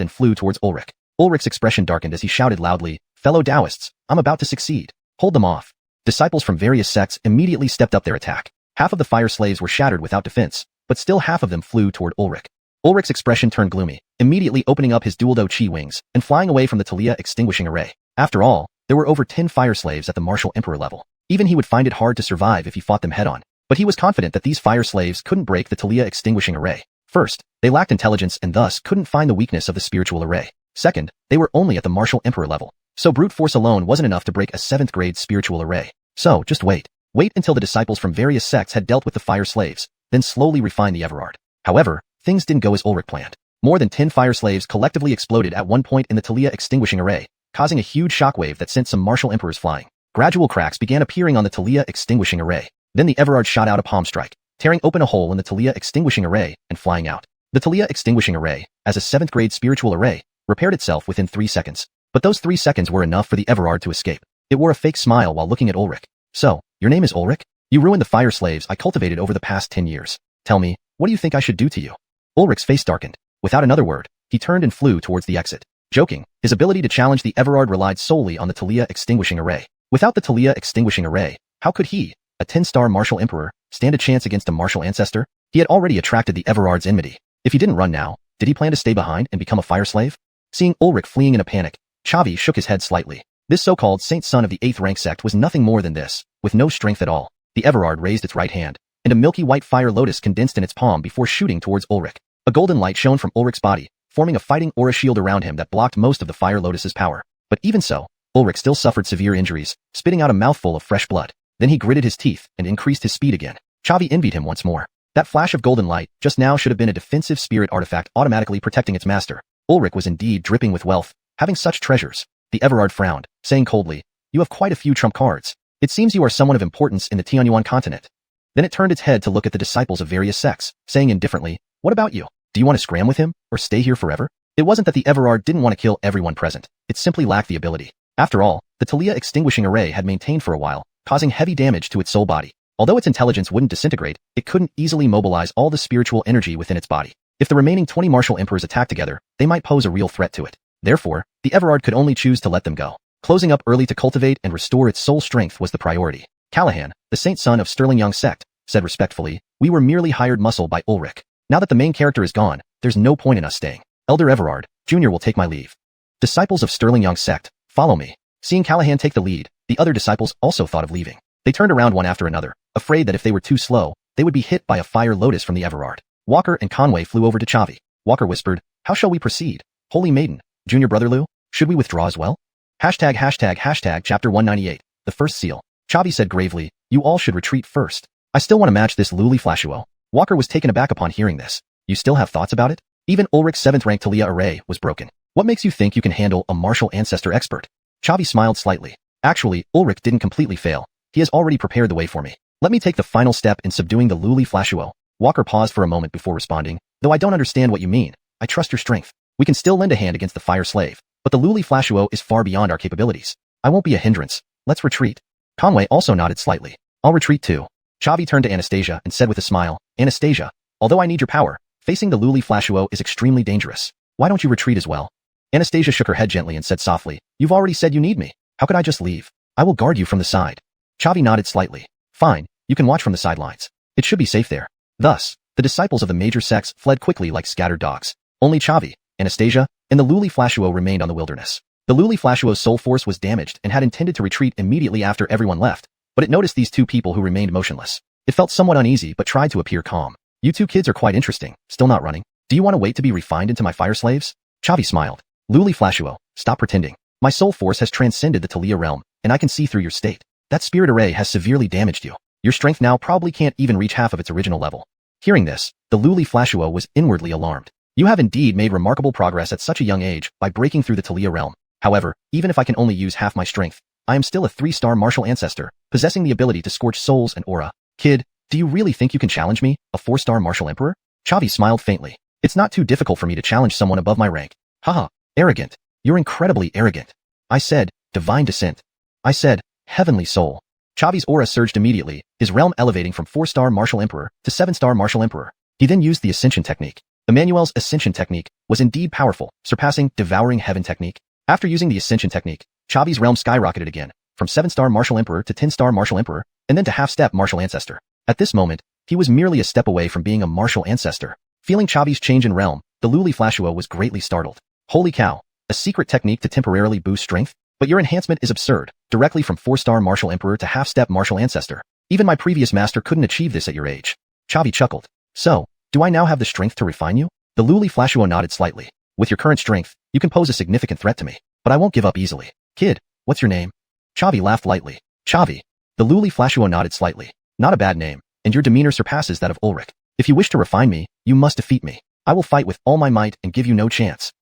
and flew towards Ulrich. Ulrich's expression darkened as he shouted loudly, Fellow Taoists, I'm about to succeed. Hold them off. Disciples from various sects immediately stepped up their attack. Half of the fire slaves were shattered without defense, but still half of them flew toward Ulrich. Ulrich's expression turned gloomy, immediately opening up his dual-do chi wings and flying away from the Talia Extinguishing Array. After all, there were over 10 fire slaves at the martial emperor level. Even he would find it hard to survive if he fought them head-on. But he was confident that these fire slaves couldn't break the Talia Extinguishing Array. First, they lacked intelligence and thus couldn't find the weakness of the spiritual array. Second, they were only at the martial emperor level. So brute force alone wasn't enough to break a 7th grade spiritual array. So, just wait. Wait until the disciples from various sects had dealt with the fire slaves, then slowly refine the Everard. However, things didn't go as Ulrich planned. More than 10 fire slaves collectively exploded at one point in the Talia Extinguishing Array, causing a huge shockwave that sent some martial emperors flying. Gradual cracks began appearing on the Talia Extinguishing Array. Then the Everard shot out a palm strike, tearing open a hole in the Talia Extinguishing Array and flying out. The Talia Extinguishing Array, as a 7th grade spiritual array, repaired itself within 3 seconds. But those 3 seconds were enough for the Everard to escape. It wore a fake smile while looking at Ulrich. So, your name is Ulrich? You ruined the fire slaves I cultivated over the past 10 years. Tell me, what do you think I should do to you? Ulrich's face darkened. Without another word, he turned and flew towards the exit. Joking, his ability to challenge the Everard relied solely on the Talia Extinguishing Array. Without the Talia Extinguishing Array, how could he, a 10-star martial emperor, stand a chance against a martial ancestor? He had already attracted the Everard's enmity. If he didn't run now, did he plan to stay behind and become a fire slave? Seeing Ulrich fleeing in a panic, Chavi shook his head slightly. This so-called saint son of the 8th rank sect was nothing more than this, with no strength at all. The Everard raised its right hand, and a milky white fire lotus condensed in its palm before shooting towards Ulrich. A golden light shone from Ulrich's body, forming a fighting aura shield around him that blocked most of the fire lotus's power. But even so, Ulrich still suffered severe injuries, spitting out a mouthful of fresh blood. Then he gritted his teeth and increased his speed again. Chavi envied him once more. That flash of golden light just now should have been a defensive spirit artifact automatically protecting its master. Ulrich was indeed dripping with wealth, having such treasures. The Everard frowned, saying coldly, "You have quite a few trump cards. It seems you are someone of importance in the Xuanhuan continent." Then it turned its head to look at the disciples of various sects, saying indifferently, "What about you? Do you want to scram with him, or stay here forever?" It wasn't that the Everard didn't want to kill everyone present, it simply lacked the ability. After all, the Talia extinguishing array had maintained for a while, causing heavy damage to its soul body. Although its intelligence wouldn't disintegrate, it couldn't easily mobilize all the spiritual energy within its body. If the remaining 20 martial emperors attacked together, they might pose a real threat to it. Therefore, the Everard could only choose to let them go. Closing up early to cultivate and restore its soul strength was the priority. Callahan, the saint son of Stronger1-266 sect, said respectfully, "We were merely hired muscle by Ulrich. Now that the main character is gone, there's no point in us staying. Elder Everard, Jr. will take my leave. Disciples of Stronger1-266 sect, follow me." Seeing Callahan take the lead, the other disciples also thought of leaving. They turned around one after another, afraid that if they were too slow, they would be hit by a fire lotus from the Everard. Walker and Conway flew over to Chavi. Walker whispered, "How shall we proceed? Holy Maiden, Junior Brother Liu, should we withdraw as well?" ####Chapter 198, The First Seal. Chavi said gravely, "You all should retreat first. I still want to match this Luli Flashuo." Walker was taken aback upon hearing this. "You still have thoughts about it?" Even Ulrich's 7th rank Talia array was broken. "What makes you think you can handle a martial ancestor expert?" Chavi smiled slightly. "Actually, Ulrich didn't completely fail. He has already prepared the way for me. Let me take the final step in subduing the Luli Flashuo." Walker paused for a moment before responding, "Though I don't understand what you mean, I trust your strength. We can still lend a hand against the fire slave, but the Luli Flashuo is far beyond our capabilities. I won't be a hindrance. Let's retreat." Conway also nodded slightly. "I'll retreat too." Chavi turned to Anastasia and said with a smile, "Anastasia, although I need your power, facing the Luli Flashuo is extremely dangerous. Why don't you retreat as well?" Anastasia shook her head gently and said softly, "You've already said you need me. How could I just leave? I will guard you from the side." Chavi nodded slightly. "Fine, you can watch from the sidelines. It should be safe there." Thus, the disciples of the major sects fled quickly like scattered dogs. Only Chavi, Anastasia, and the Luli Flashuo remained on the wilderness. The Luli Flashuo's soul force was damaged and had intended to retreat immediately after everyone left, but it noticed these two people who remained motionless. It felt somewhat uneasy but tried to appear calm. "You two kids are quite interesting, still not running. Do you want to wait to be refined into my fire slaves?" Chavi smiled. "Luli Flashuo, stop pretending. My soul force has transcended the Talia realm, and I can see through your state. That spirit array has severely damaged you. Your strength now probably can't even reach half of its original level." Hearing this, the Luli Flashuo was inwardly alarmed. "You have indeed made remarkable progress at such a young age by breaking through the Talia realm. However, even if I can only use half my strength, I am still a 3-star martial ancestor, possessing the ability to scorch souls and aura. Kid, do you really think you can challenge me, a 4-star martial emperor?" Chavi smiled faintly. "It's not too difficult for me to challenge someone above my rank." "Haha, arrogant. You're incredibly arrogant." "I said, divine descent. I said, heavenly soul." Chavi's aura surged immediately, his realm elevating from 4-star martial emperor to 7-star martial emperor. He then used the ascension technique. Emmanuel's ascension technique was indeed powerful, surpassing devouring heaven technique. After using the ascension technique, Chavi's realm skyrocketed again, from 7-star martial emperor to 10-star martial emperor, and then to half-step martial ancestor. At this moment, he was merely a step away from being a martial ancestor. Feeling Chavi's change in realm, the Luli Flashuo was greatly startled. "Holy cow, a secret technique to temporarily boost strength? But your enhancement is absurd, directly from 4-star martial emperor to half-step martial ancestor. Even my previous master couldn't achieve this at your age." Chavi chuckled. "So, do I now have the strength to refine you?" The Luli Flashuo nodded slightly. "With your current strength, you can pose a significant threat to me, but I won't give up easily. Kid, what's your name?" Chavi laughed lightly. "Chavi." The Luli Flashuo nodded slightly. "Not a bad name, and your demeanor surpasses that of Ulrich. If you wish to refine me, you must defeat me. I will fight with all my might and give you no chance."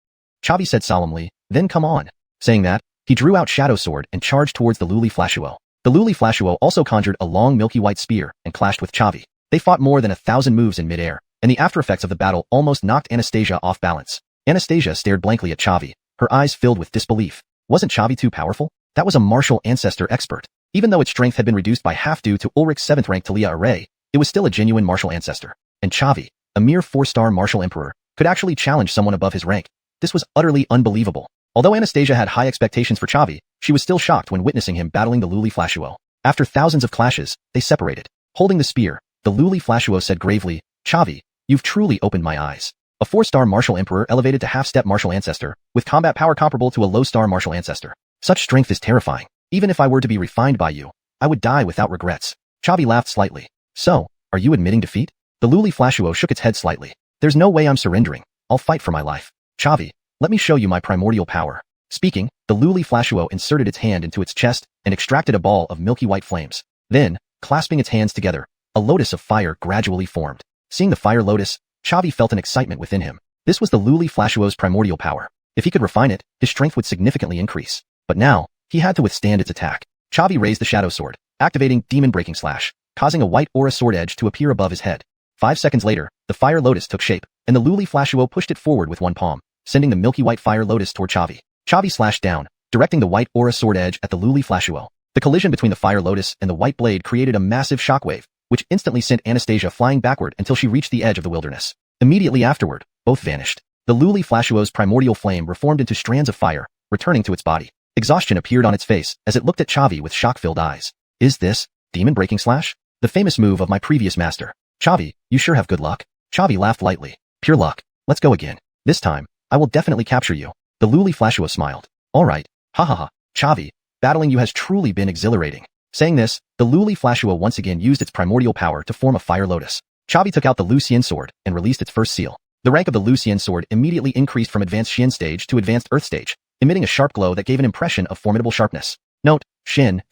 Chavi said solemnly, "Then come on." Saying that, he drew out Shadow Sword and charged towards the Luli Flashuo. The Luli Flashuo also conjured a long milky white spear and clashed with Chavi. They fought more than 1,000 moves in midair, and the aftereffects of the battle almost knocked Anastasia off balance. Anastasia stared blankly at Chavi, her eyes filled with disbelief. Wasn't Chavi too powerful? That was a martial ancestor expert. Even though its strength had been reduced by half due to Ulrich's 7th rank Talia array, it was still a genuine martial ancestor. And Chavi, a mere 4-star martial emperor, could actually challenge someone above his rank. This was utterly unbelievable. Although Anastasia had high expectations for Chavi, she was still shocked when witnessing him battling the Luli Flashuo. After thousands of clashes, they separated. Holding the spear, the Luli Flashuo said gravely, "Chavi, you've truly opened my eyes. A 4-star martial emperor elevated to half-step martial ancestor, with combat power comparable to a low-star martial ancestor. Such strength is terrifying. Even if I were to be refined by you, I would die without regrets. Chavi laughed slightly. So, are you admitting defeat? The Luli Flashuo shook its head slightly. There's no way I'm surrendering. I'll fight for my life. Chavi, let me show you my primordial power. Speaking, the Luli Flashuo inserted its hand into its chest and extracted a ball of milky white flames. Then, clasping its hands together, a lotus of fire gradually formed. Seeing the fire lotus, Chavi felt an excitement within him. This was the Luli Flashuo's primordial power. If he could refine it, his strength would significantly increase. But now, he had to withstand its attack. Chavi raised the shadow sword, activating Demon Breaking Slash, causing a white aura sword edge to appear above his head. 5 seconds later, the fire lotus took shape, and the Luli Flashuo pushed it forward with one palm, sending the milky white fire lotus toward Chavi. Chavi slashed down, directing the white aura sword edge at the Luli Flashuo. The collision between the fire lotus and the white blade created a massive shockwave, which instantly sent Anastasia flying backward until she reached the edge of the wilderness. Immediately afterward, both vanished. The Luli Flashuo's primordial flame reformed into strands of fire, returning to its body. Exhaustion appeared on its face as it looked at Chavi with shock-filled eyes. Is this Demon Breaking Slash? The famous move of my previous master. Chavi, you sure have good luck. Chavi laughed lightly. Pure luck. Let's go again. This time, I will definitely capture you. The Luli Flashuo smiled. Alright. Ha ha ha. Chavi, battling you has truly been exhilarating. Saying this, the Luli Flashuo once again used its primordial power to form a fire lotus. Chavi took out the Lucian sword and released its first seal. The rank of the Lucian sword immediately increased from advanced Xian stage to advanced Earth stage, emitting a sharp glow that gave an impression of formidable sharpness. Note, Xian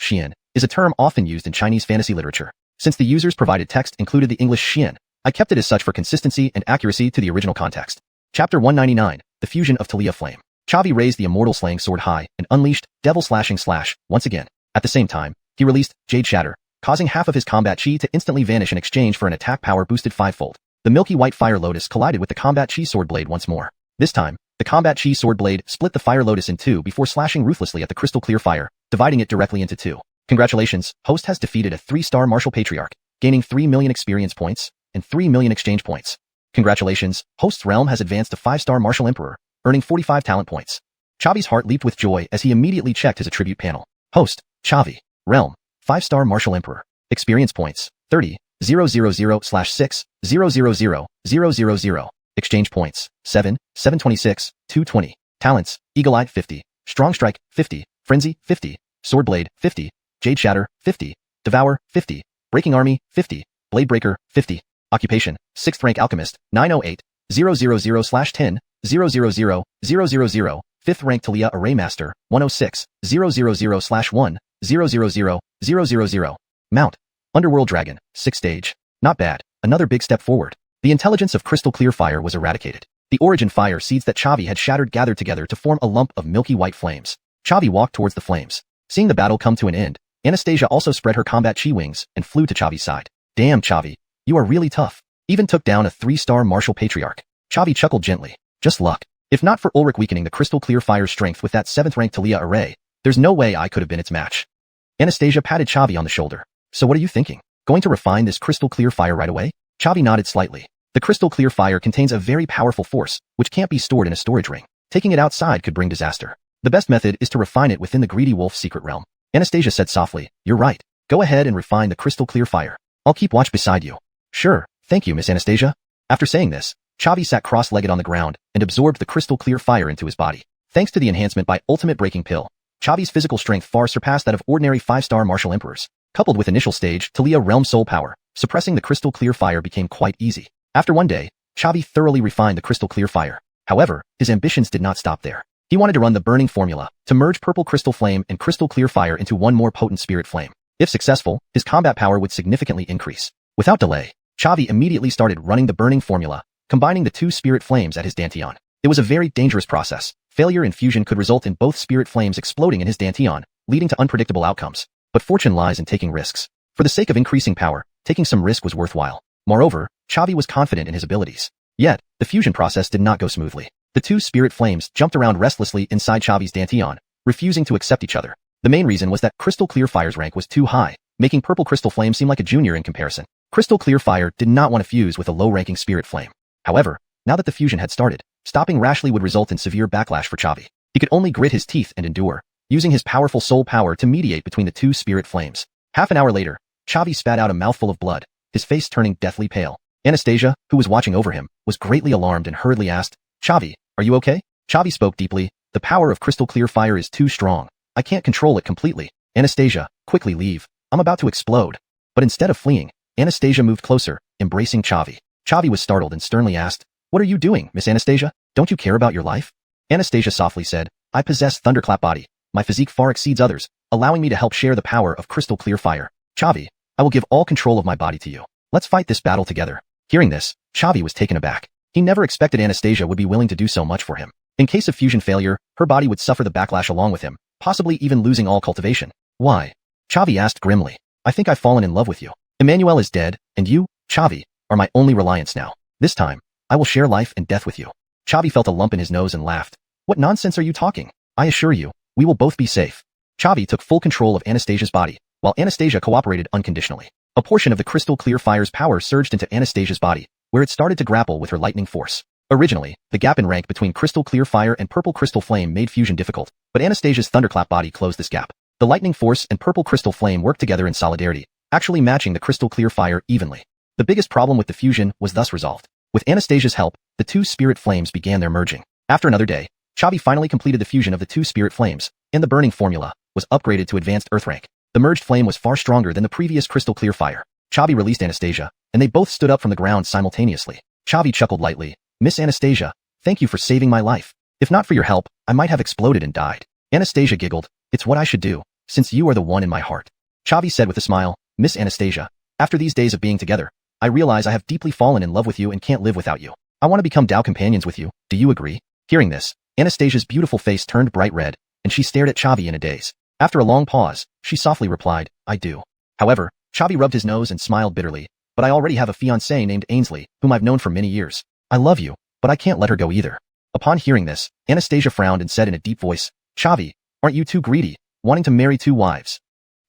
is a term often used in Chinese fantasy literature. Since the user's provided text included the English Xian, I kept it as such for consistency and accuracy to the original context. Chapter 199, The Fusion of Talia Flame. Chavi raised the immortal slaying sword high and unleashed Devil Slashing Slash once again. At the same time, he released Jade Shatter, causing half of his combat chi to instantly vanish in exchange for an attack power boosted 5-fold. The milky white fire lotus collided with the combat chi sword blade once more. This time, the combat chi sword blade split the fire lotus in two before slashing ruthlessly at the crystal clear fire, dividing it directly into two. Congratulations, host has defeated a 3-star martial patriarch, gaining 3 million experience points and 3 million exchange points. Congratulations, host's realm has advanced to 5-star martial emperor, earning 45 talent points. Chavi's heart leaped with joy as he immediately checked his attribute panel. Host, Chavi, realm, 5-star martial emperor. Experience points, 30, 000/6, 000. Exchange points, 7, 726, 220. Talents, Eagle Eye 50, Strong Strike 50, Frenzy 50, Sword Blade 50, Jade Shatter 50, Devour 50, Breaking Army 50, Blade Breaker 50. Occupation, 6th rank Alchemist, 908, 000/10, 000. 5th rank Talia Array Master, 106, 000/1, 000. Mount, Underworld Dragon, 6th stage. Not bad, another big step forward. The intelligence of crystal clear fire was eradicated. The origin fire seeds that Chavi had shattered gathered together to form a lump of milky white flames. Chavi walked towards the flames. Seeing the battle come to an end, Anastasia also spread her combat chi wings and flew to Chavi's side. Damn, Chavi, you are really tough. Even took down a 3-star martial patriarch. Chavi chuckled gently. Just luck. If not for Ulrich weakening the crystal clear fire's strength with that 7th rank Talia array, there's no way I could have been its match. Anastasia patted Chavi on the shoulder. So what are you thinking? Going to refine this crystal clear fire right away? Chavi nodded slightly. The crystal clear fire contains a very powerful force, which can't be stored in a storage ring. Taking it outside could bring disaster. The best method is to refine it within the greedy wolf's secret realm. Anastasia said softly, you're right. Go ahead and refine the crystal clear fire. I'll keep watch beside you. Sure, thank you, Miss Anastasia. After saying this, Chavi sat cross-legged on the ground and absorbed the crystal clear fire into his body. Thanks to the enhancement by Ultimate Breaking Pill, Chavi's physical strength far surpassed that of ordinary 5-star martial emperors. Coupled with initial stage Talia realm soul power, suppressing the crystal clear fire became quite easy. After one day, Chavi thoroughly refined the crystal clear fire. However, his ambitions did not stop there. He wanted to run the burning formula to merge purple crystal flame and crystal clear fire into one more potent spirit flame. If successful, his combat power would significantly increase. Without delay, Chavi immediately started running the burning formula, combining the 2 spirit flames at his dantian. It was a very dangerous process. Failure in fusion could result in both spirit flames exploding in his dantian, leading to unpredictable outcomes. But fortune lies in taking risks. For the sake of increasing power, taking some risk was worthwhile. Moreover, Chavi was confident in his abilities. Yet, the fusion process did not go smoothly. The 2 spirit flames jumped around restlessly inside Chavi's dantian, refusing to accept each other. The main reason was that crystal clear fire's rank was too high, making purple crystal flame seem like a junior in comparison. Crystal clear fire did not want to fuse with a low-ranking spirit flame. However, now that the fusion had started, stopping rashly would result in severe backlash for Chavi. He could only grit his teeth and endure, using his powerful soul power to mediate between the 2 spirit flames. Half an hour later, Chavi spat out a mouthful of blood, his face turning deathly pale. Anastasia, who was watching over him, was greatly alarmed and hurriedly asked, Chavi, are you okay? Chavi spoke deeply, the power of crystal clear fire is too strong. I can't control it completely. Anastasia, quickly leave. I'm about to explode. But instead of fleeing, Anastasia moved closer, embracing Chavi. Chavi was startled and sternly asked, "What are you doing, Miss Anastasia? Don't you care about your life?" Anastasia softly said, "I possess thunderclap body. My physique far exceeds others, allowing me to help share the power of crystal clear fire. Chavi, I will give all control of my body to you. Let's fight this battle together." Hearing this, Chavi was taken aback. He never expected Anastasia would be willing to do so much for him. In case of fusion failure, her body would suffer the backlash along with him, possibly even losing all cultivation. "Why?" Chavi asked grimly. "I think I've fallen in love with you. Emmanuel is dead, and you, Chavi, are my only reliance now. This time, I will share life and death with you." Chavi felt a lump in his nose and laughed. "What nonsense are you talking? I assure you, we will both be safe." Chavi took full control of Anastasia's body, while Anastasia cooperated unconditionally. A portion of the crystal clear fire's power surged into Anastasia's body, where it started to grapple with her lightning force. Originally, the gap in rank between crystal clear fire and purple crystal flame made fusion difficult, but Anastasia's thunderclap body closed this gap. The lightning force and purple crystal flame worked together in solidarity, actually matching the crystal clear fire evenly. The biggest problem with the fusion was thus resolved. With Anastasia's help, the two spirit flames began their merging. After another day, Chavi finally completed the fusion of the two spirit flames, and the burning formula was upgraded to advanced earth rank. The merged flame was far stronger than the previous crystal clear fire. Chavi released Anastasia, and they both stood up from the ground simultaneously. Chavi chuckled lightly. "Miss Anastasia, thank you for saving my life. If not for your help, I might have exploded and died." Anastasia giggled. "It's what I should do, since you are the one in my heart." Chavi said with a smile, "Miss Anastasia, after these days of being together, I realize I have deeply fallen in love with you and can't live without you. I want to become Dao companions with you. Do you agree?" Hearing this, Anastasia's beautiful face turned bright red, and she stared at Chavi in a daze. After a long pause, she softly replied, "I do." However, Chavi rubbed his nose and smiled bitterly. "But I already have a fiancé named Ainsley, whom I've known for many years. I love you, but I can't let her go either." Upon hearing this, Anastasia frowned and said in a deep voice, "Chavi, aren't you too greedy, wanting to marry two wives?"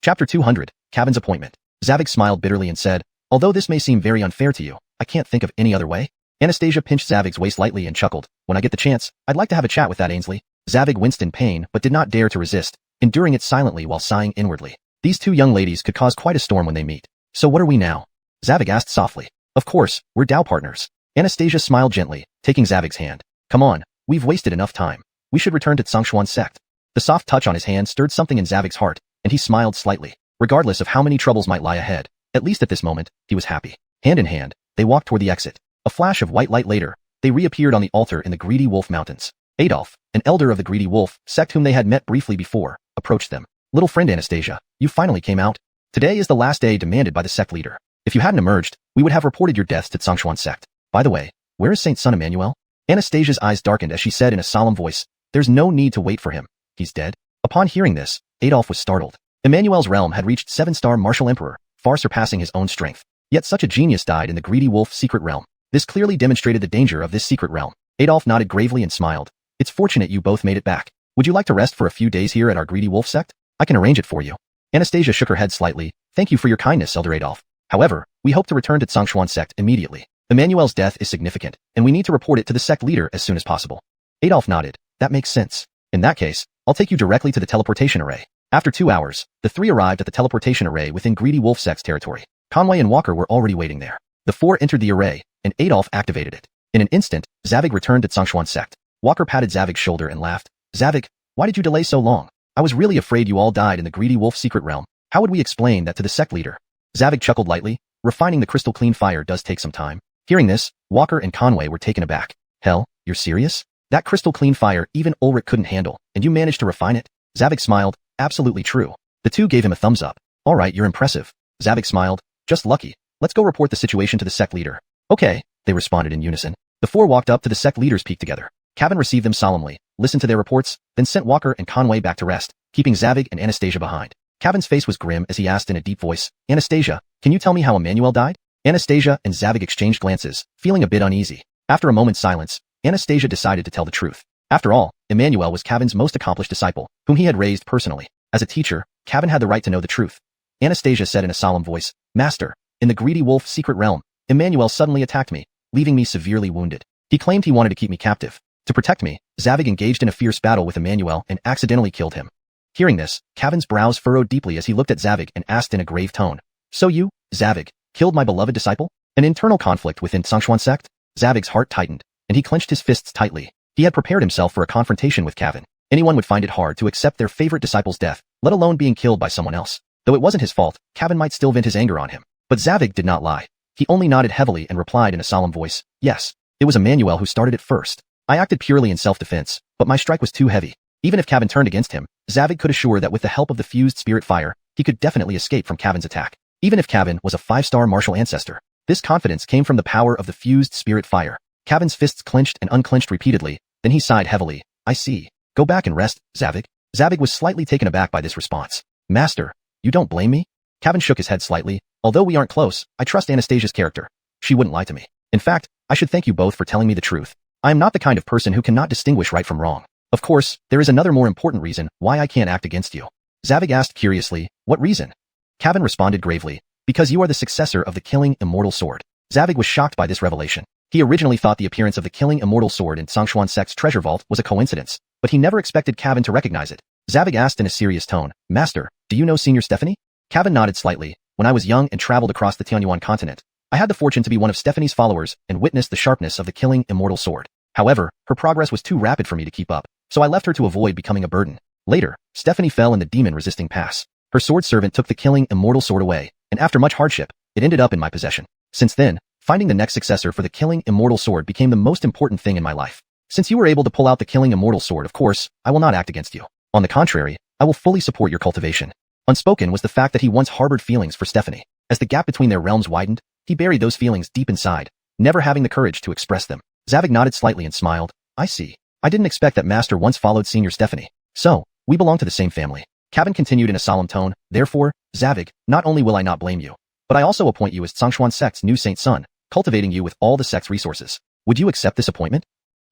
Chapter 200, Kavin's Appointment. Zavig smiled bitterly and said, "Although this may seem very unfair to you, I can't think of any other way." Anastasia pinched Zavig's waist lightly and chuckled. "When I get the chance, I'd like to have a chat with that Ainsley." Zavig winced in pain but did not dare to resist, enduring it silently while sighing inwardly. These two young ladies could cause quite a storm when they meet. "So what are we now?" Zavig asked softly. "Of course, we're Dao partners." Anastasia smiled gently, taking Zavig's hand. "Come on, we've wasted enough time. We should return to Xuanhuan sect." The soft touch on his hand stirred something in Zavig's heart, and he smiled slightly. Regardless of how many troubles might lie ahead, at least at this moment, he was happy. Hand in hand, they walked toward the exit. A flash of white light later, they reappeared on the altar in the Greedy Wolf Mountains. Adolf, an elder of the Greedy Wolf sect whom they had met briefly before, approached them. "Little friend Anastasia, you finally came out. Today is the last day demanded by the sect leader. If you hadn't emerged, we would have reported your deaths to Xuanhuan sect. By the way, where is Saint Son Emmanuel?" Anastasia's eyes darkened as she said in a solemn voice, "There's no need to wait for him. He's dead." Upon hearing this, Adolf was startled. Emmanuel's realm had reached 7-star martial emperor, far surpassing his own strength. Yet such a genius died in the Greedy Wolf secret realm. This clearly demonstrated the danger of this secret realm. Adolf nodded gravely and smiled. "It's fortunate you both made it back. Would you like to rest for a few days here at our Greedy Wolf sect? I can arrange it for you." Anastasia shook her head slightly. "Thank you for your kindness, Elder Adolf. However, we hope to return to Xuanhuan sect immediately. Emmanuel's death is significant, and we need to report it to the sect leader as soon as possible." Adolf nodded. "That makes sense. In that case, I'll take you directly to the teleportation array." After 2 hours, the three arrived at the teleportation array within Greedy Wolf sect's territory. Conway and Walker were already waiting there. The four entered the array, and Adolf activated it. In an instant, Zavig returned to Xuanhuan sect. Walker patted Zavig's shoulder and laughed. "Zavig, why did you delay so long? I was really afraid you all died in the Greedy Wolf secret realm. How would we explain that to the sect leader?" Zavig chuckled lightly. "Refining the crystal clean fire does take some time." Hearing this, Walker and Conway were taken aback. "Hell, you're serious? That crystal clean fire even Ulrich couldn't handle, and you managed to refine it?" Zavig smiled. "Absolutely true." The two gave him a thumbs up. "All right, you're impressive." Zavig smiled. "Just lucky. Let's go report the situation to the sect leader." "Okay," they responded in unison. The four walked up to the sect leader's peak together. Kevin received them solemnly, listened to their reports, then sent Walker and Conway back to rest, keeping Zavig and Anastasia behind. Kevin's face was grim as he asked in a deep voice, "Anastasia, can you tell me how Emmanuel died?" Anastasia and Zavig exchanged glances, feeling a bit uneasy. After a moment's silence, Anastasia decided to tell the truth. After all, Emmanuel was Kevin's most accomplished disciple, whom he had raised personally. As a teacher, Kevin had the right to know the truth. Anastasia said in a solemn voice, "Master, in the Greedy Wolf secret realm, Emmanuel suddenly attacked me, leaving me severely wounded. He claimed he wanted to keep me captive. To protect me, Zavig engaged in a fierce battle with Emmanuel and accidentally killed him." Hearing this, Kevin's brows furrowed deeply as he looked at Zavig and asked in a grave tone, "So you, Zavig, killed my beloved disciple?" An internal conflict within Xuanhuan sect? Zavig's heart tightened, and he clenched his fists tightly. He had prepared himself for a confrontation with Kevin. Anyone would find it hard to accept their favorite disciple's death, let alone being killed by someone else. Though it wasn't his fault, Cavan might still vent his anger on him. But Zavig did not lie. He only nodded heavily and replied in a solemn voice, yes. It was Emmanuel who started it first. I acted purely in self-defense, but my strike was too heavy. Even if Cavan turned against him, Zavig could assure that with the help of the fused spirit fire, he could definitely escape from Cavan's attack. Even if Cavan was a 5-star martial ancestor. This confidence came from the power of the fused spirit fire. Cavan's fists clenched and unclenched repeatedly, then he sighed heavily. I see. Go back and rest, Zavig. Zavig was slightly taken aback by this response. Master, you don't blame me? Cavan shook his head slightly. Although we aren't close, I trust Anastasia's character. She wouldn't lie to me. In fact, I should thank you both for telling me the truth. I am not the kind of person who cannot distinguish right from wrong. Of course, there is another more important reason why I can't act against you. Zavig asked curiously, what reason? Cavan responded gravely, because you are the successor of the killing immortal sword. Zavig was shocked by this revelation. He originally thought the appearance of the killing immortal sword in Xuanhuan sect's treasure vault was a coincidence, but he never expected Cavan to recognize it. Zavig asked in a serious tone, Master, do you know Senior Stephanie? Cavan nodded slightly. When I was young and traveled across the Xuanhuan continent, I had the fortune to be one of Stephanie's followers and witnessed the sharpness of the killing immortal sword. However, her progress was too rapid for me to keep up, so I left her to avoid becoming a burden. Later, Stephanie fell in the demon-resisting pass. Her sword servant took the killing immortal sword away, and after much hardship, it ended up in my possession. Since then, finding the next successor for the killing immortal sword became the most important thing in my life. Since you were able to pull out the killing immortal sword, of course, I will not act against you. On the contrary, I will fully support your cultivation. Unspoken was the fact that he once harbored feelings for Stephanie. As the gap between their realms widened, he buried those feelings deep inside, never having the courage to express them. Zavig nodded slightly and smiled. I see. I didn't expect that Master once followed Senior Stephanie. So, we belong to the same family. Cavan continued in a solemn tone. Therefore, Zavig, not only will I not blame you, but I also appoint you as Xuanhuan sect's new saint son, cultivating you with all the sect's resources. Would you accept this appointment?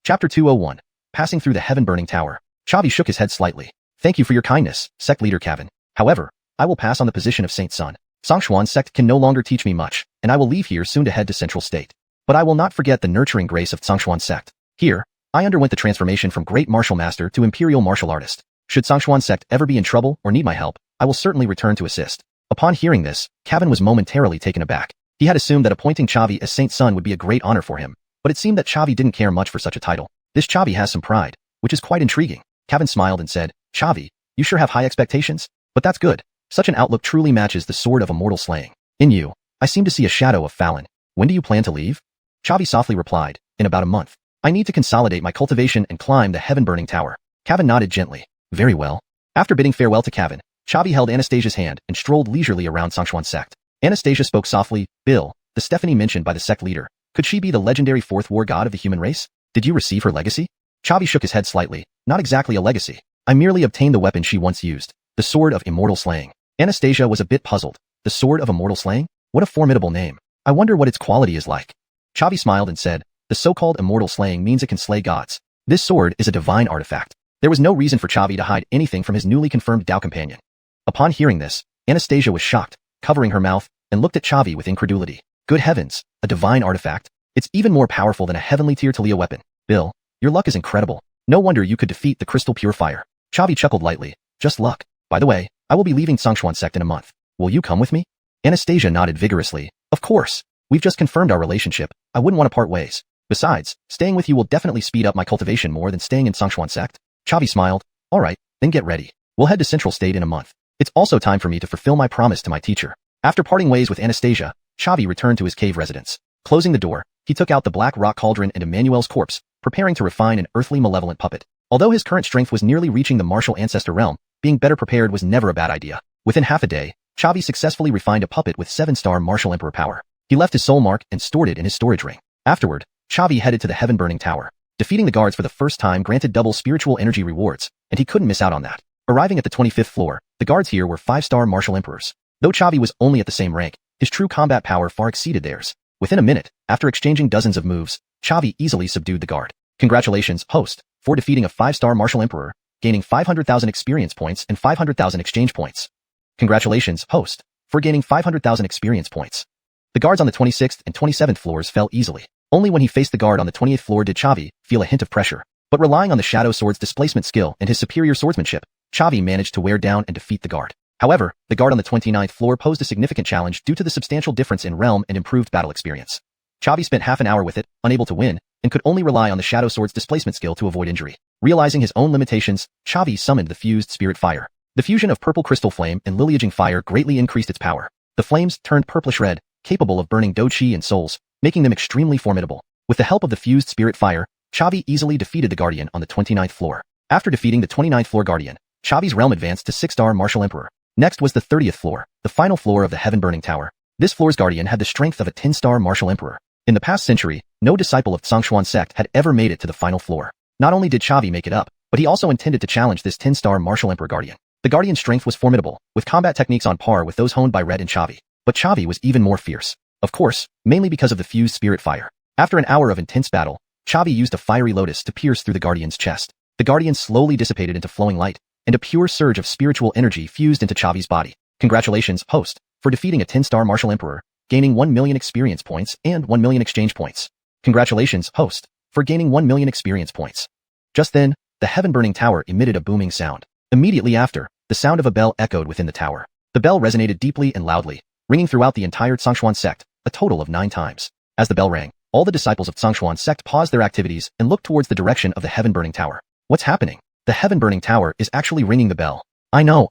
Chapter 201. Passing through the heaven-burning tower. Chavi shook his head slightly. Thank you for your kindness, sect leader Cavan. However, I will pass on the position of saint son. Xuanhuan sect can no longer teach me much, and I will leave here soon to head to Central State. But I will not forget the nurturing grace of Xuanhuan sect. Here, I underwent the transformation from great martial master to imperial martial artist. Should Xuanhuan sect ever be in trouble or need my help, I will certainly return to assist. Upon hearing this, Cavan was momentarily taken aback. He had assumed that appointing Chavi as saint son would be a great honor for him, but it seemed that Chavi didn't care much for such a title. This Chavi has some pride, which is quite intriguing. Cavan smiled and said, Chavi, you sure have high expectations? But that's good. Such an outlook truly matches the sword of immortal slaying. In you, I seem to see a shadow of Fallon. When do you plan to leave? Chavi softly replied, in about a month. I need to consolidate my cultivation and climb the heaven-burning tower. Cavan nodded gently. Very well. After bidding farewell to Cavan, Chavi held Anastasia's hand and strolled leisurely around Xuanhuan sect. Anastasia spoke softly. Bill, the Stephanie mentioned by the sect leader. Could she be the legendary fourth war god of the human race? Did you receive her legacy? Chavi shook his head slightly. Not exactly a legacy. I merely obtained the weapon she once used. The sword of immortal slaying. Anastasia was a bit puzzled. The sword of immortal slaying? What a formidable name. I wonder what its quality is like. Chavi smiled and said, the so-called immortal slaying means it can slay gods. This sword is a divine artifact. There was no reason for Chavi to hide anything from his newly confirmed Dao companion. Upon hearing this, Anastasia was shocked, covering her mouth, and looked at Chavi with incredulity. Good heavens, a divine artifact? It's even more powerful than a heavenly tier Talia weapon. Bill, your luck is incredible. No wonder you could defeat the crystal purifier. Chavi chuckled lightly. Just luck. By the way, I will be leaving Xuanhuan sect in a month. Will you come with me? Anastasia nodded vigorously. Of course. We've just confirmed our relationship. I wouldn't want to part ways. Besides, staying with you will definitely speed up my cultivation more than staying in Xuanhuan sect. Chavi smiled. All right, then get ready. We'll head to Central State in a month. It's also time for me to fulfill my promise to my teacher. After parting ways with Anastasia, Chavi returned to his cave residence. Closing the door, he took out the black rock cauldron and Emmanuel's corpse, preparing to refine an earthly malevolent puppet. Although his current strength was nearly reaching the martial ancestor realm, being better prepared was never a bad idea. Within half a day, Chavi successfully refined a puppet with 7-star martial emperor power. He left his soul mark and stored it in his storage ring. Afterward, Chavi headed to the heaven-burning tower. Defeating the guards for the first time granted double spiritual energy rewards, and he couldn't miss out on that. Arriving at the 25th floor, the guards here were 5-star martial emperors. Though Chavi was only at the same rank, his true combat power far exceeded theirs. Within a minute, after exchanging dozens of moves, Chavi easily subdued the guard. Congratulations, host, for defeating a 5-star martial emperor, gaining 500,000 experience points and 500,000 exchange points. Congratulations, host, for gaining 500,000 experience points. The guards on the 26th and 27th floors fell easily. Only when he faced the guard on the 28th floor did Chavi feel a hint of pressure. But relying on the Shadow Sword's displacement skill and his superior swordsmanship, Chavi managed to wear down and defeat the guard. However, the guard on the 29th floor posed a significant challenge due to the substantial difference in realm and improved battle experience. Chavi spent half an hour with it, unable to win, and could only rely on the Shadow Sword's displacement skill to avoid injury. Realizing his own limitations, Chavi summoned the fused spirit fire. The fusion of purple crystal flame and lineaging fire greatly increased its power. The flames turned purplish-red, capable of burning Doqi and souls, making them extremely formidable. With the help of the fused spirit fire, Chavi easily defeated the Guardian on the 29th floor. After defeating the 29th floor Guardian, Chavi's realm advanced to 6-star Martial Emperor. Next was the 30th floor, the final floor of the Heaven-Burning Tower. This floor's Guardian had the strength of a 10-star Martial Emperor. In the past century, no disciple of Xuanhuan sect had ever made it to the final floor. Not only did Chavi make it up, but he also intended to challenge this 10-star Martial Emperor Guardian. The Guardian's strength was formidable, with combat techniques on par with those honed by Red and Chavi. But Chavi was even more fierce. Of course, mainly because of the fused spirit fire. After an hour of intense battle, Chavi used a fiery lotus to pierce through the Guardian's chest. The Guardian slowly dissipated into flowing light, and a pure surge of spiritual energy fused into Chavi's body. Congratulations, host, for defeating a 10-star Martial Emperor, gaining 1 million experience points and 1 million exchange points. Congratulations, host, for gaining 1 million experience points. Just then, the Heaven-Burning Tower emitted a booming sound. Immediately after, the sound of a bell echoed within the tower. The bell resonated deeply and loudly, ringing throughout the entire Xuanhuan sect, a total of 9 times. As the bell rang, all the disciples of Xuanhuan sect paused their activities and looked towards the direction of the Heaven-Burning Tower. What's happening? The Heaven-Burning Tower is actually ringing the bell. I know.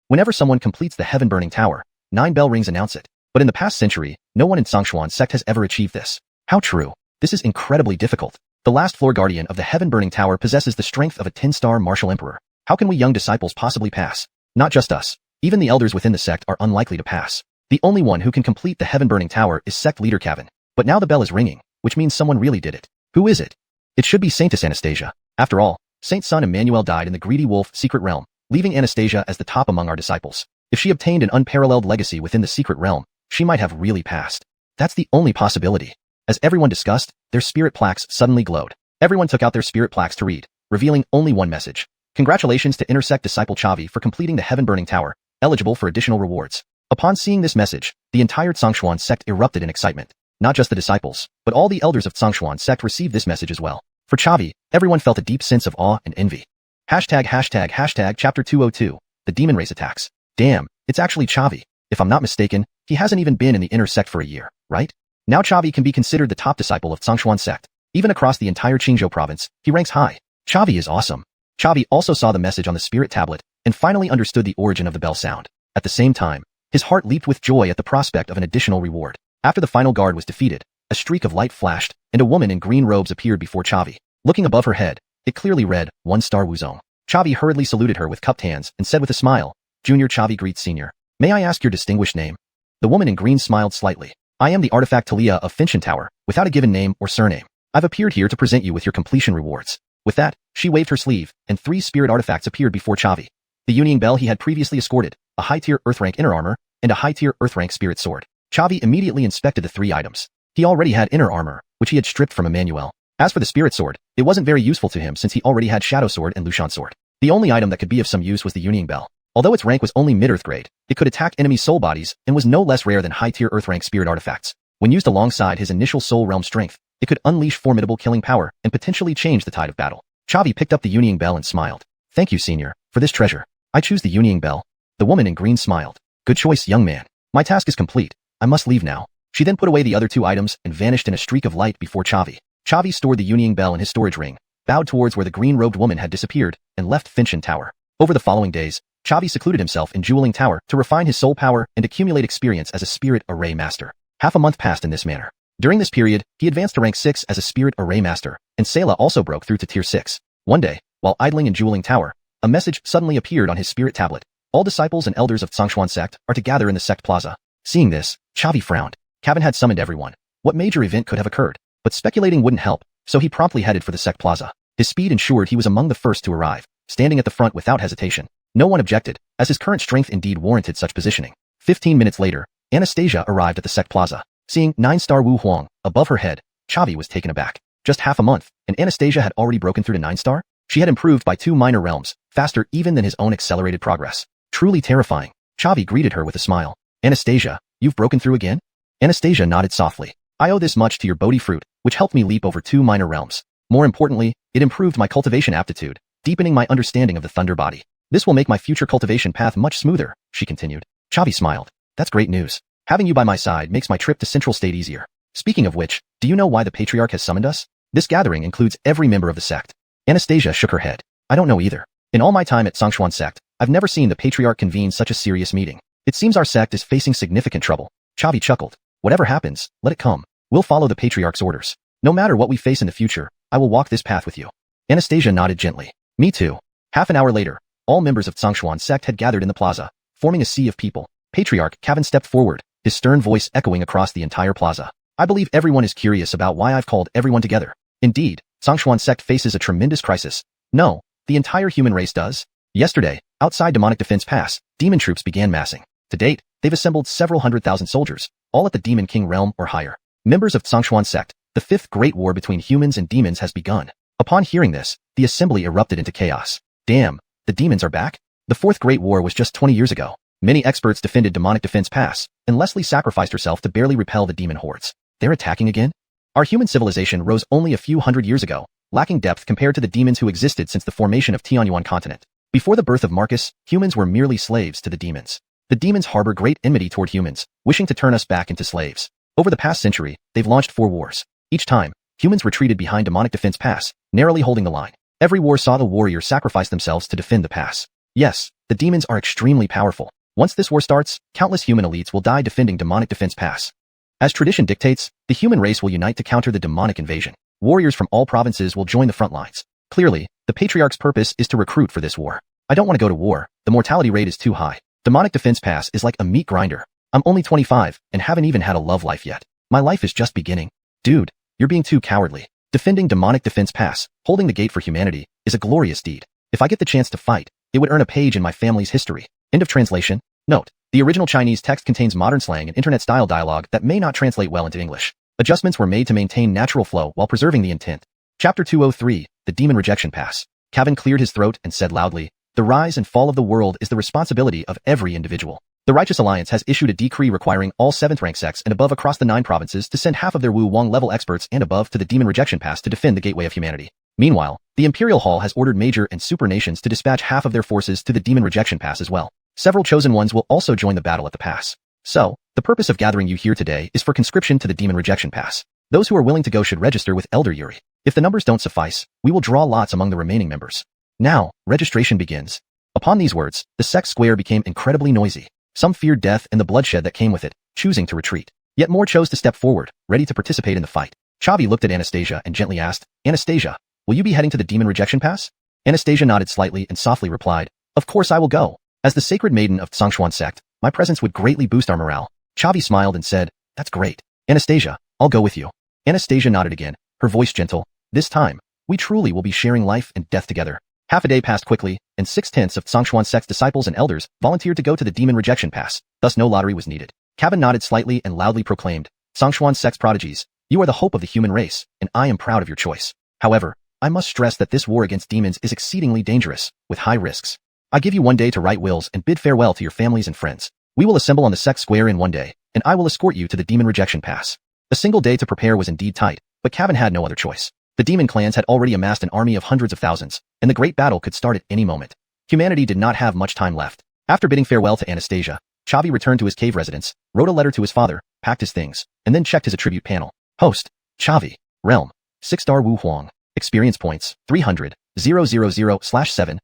Whenever someone completes the Heaven-Burning Tower, 9 bell rings announce it. But in the past century, no one in Xuanhuan sect has ever achieved this. How true. This is incredibly difficult. The last floor Guardian of the Heaven-Burning Tower possesses the strength of a 10-star Martial Emperor. How can we young disciples possibly pass? Not just us. Even the elders within the sect are unlikely to pass. The only one who can complete the Heaven-Burning Tower is sect leader Kevin. But now the bell is ringing, which means someone really did it. Who is it? It should be Saintess Anastasia. After all, Saint Son Emmanuel died in the Greedy Wolf secret realm, leaving Anastasia as the top among our disciples. If she obtained an unparalleled legacy within the secret realm, she might have really passed. That's the only possibility. As everyone discussed, their spirit plaques suddenly glowed. Everyone took out their spirit plaques to read, revealing only one message. Congratulations to Intersect Disciple Chavi for completing the Heaven-Burning Tower, eligible for additional rewards. Upon seeing this message, the entire Xuanhuan sect erupted in excitement. Not just the disciples, but all the elders of Xuanhuan sect received this message as well. For Chavi, everyone felt a deep sense of awe and envy. Hashtag chapter 202, the demon race attacks. Damn, it's actually Chavi. If I'm not mistaken, he hasn't even been in the inner sect for a year, right? Now Chavi can be considered the top disciple of Xuanhuan sect. Even across the entire Qingzhou province, he ranks high. Chavi is awesome. Chavi also saw the message on the spirit tablet, and finally understood the origin of the bell sound. At the same time, his heart leaped with joy at the prospect of an additional reward. After the final guard was defeated, a streak of light flashed, and a woman in green robes appeared before Chavi. Looking above her head, it clearly read, 1-star Wuzong. Chavi hurriedly saluted her with cupped hands and said with a smile, Junior Chavi greets Senior. May I ask your distinguished name? The woman in green smiled slightly. I am the artifact Talia of Finshan Tower, without a given name or surname. I've appeared here to present you with your completion rewards. With that, she waved her sleeve, and 3 spirit artifacts appeared before Chavi. The Yunying Bell he had previously escorted, a high-tier Earth-rank inner armor, and a high-tier Earth-rank spirit sword. Chavi immediately inspected the 3 items. He already had inner armor, which he had stripped from Emmanuel. As for the spirit sword, it wasn't very useful to him since he already had Shadow Sword and Lushan Sword. The only item that could be of some use was the Yunying Bell. Although its rank was only mid-earth grade, it could attack enemy soul bodies and was no less rare than high-tier Earth-rank spirit artifacts. When used alongside his initial soul realm strength, it could unleash formidable killing power and potentially change the tide of battle. Chavi picked up the Yunying Bell and smiled. Thank you, Senior, for this treasure. I choose the Yunying Bell. The woman in green smiled. Good choice, young man. My task is complete. I must leave now. She then put away the other 2 items and vanished in a streak of light before Chavi. Chavi stored the Yunying Bell in his storage ring, bowed towards where the green-robed woman had disappeared, and left Finshan Tower. Over the following days, Chavi secluded himself in Jeweling Tower to refine his soul power and accumulate experience as a spirit array master. Half a month passed in this manner. During this period, he advanced to rank 6 as a spirit array master, and Selah also broke through to tier 6. One day, while idling in Jeweling Tower, a message suddenly appeared on his spirit tablet. All disciples and elders of Xuanhuan sect are to gather in the sect plaza. Seeing this, Chavi frowned. Kevin had summoned everyone. What major event could have occurred? But speculating wouldn't help, so he promptly headed for the sect plaza. His speed ensured he was among the first to arrive, standing at the front without hesitation. No one objected, as his current strength indeed warranted such positioning. 15 minutes later, Anastasia arrived at the sect plaza. Seeing 9-star Wu Huang above her head, Chavi was taken aback. Just half a month, and Anastasia had already broken through to 9-star? She had improved by 2 minor realms, faster even than his own accelerated progress. Truly terrifying. Chavi greeted her with a smile. Anastasia, you've broken through again? Anastasia nodded softly. I owe this much to your Bodhi fruit, which helped me leap over 2 minor realms. More importantly, it improved my cultivation aptitude, deepening my understanding of the thunder body. This will make my future cultivation path much smoother, she continued. Chavi smiled. That's great news. Having you by my side makes my trip to Central State easier. Speaking of which, do you know why the Patriarch has summoned us? This gathering includes every member of the sect. Anastasia shook her head. I don't know either. In all my time at Stronger1 sect, I've never seen the patriarch convene such a serious meeting. It seems our sect is facing significant trouble. Chavi chuckled. Whatever happens, let it come. We'll follow the patriarch's orders. No matter what we face in the future, I will walk this path with you. Anastasia nodded gently. Me too. Half an hour later, all members of Stronger1 sect had gathered in the plaza, forming a sea of people. Patriarch Kevin stepped forward, his stern voice echoing across the entire plaza. I believe everyone is curious about why I've called everyone together. Indeed, Stronger1 sect faces a tremendous crisis. No, the entire human race does. Yesterday, outside Demonic Defense Pass, demon troops began massing. To date, they've assembled several 100,000 soldiers, all at the Demon King realm or higher. Members of Stronger1 sect, the fifth great war between humans and demons has begun. Upon hearing this, the assembly erupted into chaos. Damn, the demons are back? The fourth great war was just 20 years ago. Many experts defended Demonic Defense Pass, and Leslie sacrificed herself to barely repel the demon hordes. They're attacking again? Our human civilization rose only a few hundred years ago, lacking depth compared to the demons who existed since the formation of xuanhuan continent. Before the birth of Marcus, humans were merely slaves to the demons. The demons harbor great enmity toward humans, wishing to turn us back into slaves. Over the past century, they've launched 4 wars. Each time, humans retreated behind Demonic Defense Pass, narrowly holding the line. Every war saw the warriors sacrifice themselves to defend the pass. Yes, the demons are extremely powerful. Once this war starts, countless human elites will die defending Demonic Defense Pass. As tradition dictates, the human race will unite to counter the demonic invasion. Warriors from all provinces will join the front lines. Clearly, the Patriarch's purpose is to recruit for this war. I don't want to go to war. The mortality rate is too high. Demonic Defense Pass is like a meat grinder. I'm only 25 and haven't even had a love life yet. My life is just beginning. Dude, you're being too cowardly. Defending Demonic Defense Pass, holding the gate for humanity, is a glorious deed. If I get the chance to fight, it would earn a page in my family's history. End of translation. Note: the original Chinese text contains modern slang and internet-style dialogue that may not translate well into English. Adjustments were made to maintain natural flow while preserving the intent. Chapter 203, The Demon Rejection Pass. Kevin cleared his throat and said loudly, "The rise and fall of the world is the responsibility of every individual. The Righteous Alliance has issued a decree requiring all 7th rank sects and above across the 9 provinces to send half of their Wu Wang level experts and above to the Demon Rejection Pass to defend the Gateway of Humanity. Meanwhile, the Imperial Hall has ordered major and super nations to dispatch half of their forces to the Demon Rejection Pass as well. Several chosen ones will also join the battle at the pass. So, the purpose of gathering you here today is for conscription to the Demon Rejection Pass. Those who are willing to go should register with Elder Yuri. If the numbers don't suffice, we will draw lots among the remaining members. Now, registration begins." Upon these words, the sect square became incredibly noisy. Some feared death and the bloodshed that came with it, choosing to retreat. Yet more chose to step forward, ready to participate in the fight. Chavi looked at Anastasia and gently asked, "Anastasia, will you be heading to the Demon Rejection Pass?" Anastasia nodded slightly and softly replied, "Of course I will go. As the sacred maiden of Stronger1 sect, my presence would greatly boost our morale." Chavi smiled and said, "That's great. Anastasia, I'll go with you." Anastasia nodded again, her voice gentle. "This time, we truly will be sharing life and death together." Half a day passed quickly, and 6/10 of Stronger1 sect's disciples and elders volunteered to go to the Demon Rejection Pass, thus no lottery was needed. Kevin nodded slightly and loudly proclaimed, "Stronger1 sect's prodigies, you are the hope of the human race, and I am proud of your choice. However, I must stress that this war against demons is exceedingly dangerous, with high risks. I give you one day to write wills and bid farewell to your families and friends. We will assemble on the sect square in one day, and I will escort you to the Demon Rejection Pass." A single day to prepare was indeed tight, but Kevin had no other choice. The demon clans had already amassed an army of hundreds of thousands, and the great battle could start at any moment. Humanity did not have much time left. After bidding farewell to Anastasia, Chavi returned to his cave residence, wrote a letter to his father, packed his things, and then checked his attribute panel. Host: Chavi. Realm: 6-star Wu Huang. Experience points: 300, 000/7,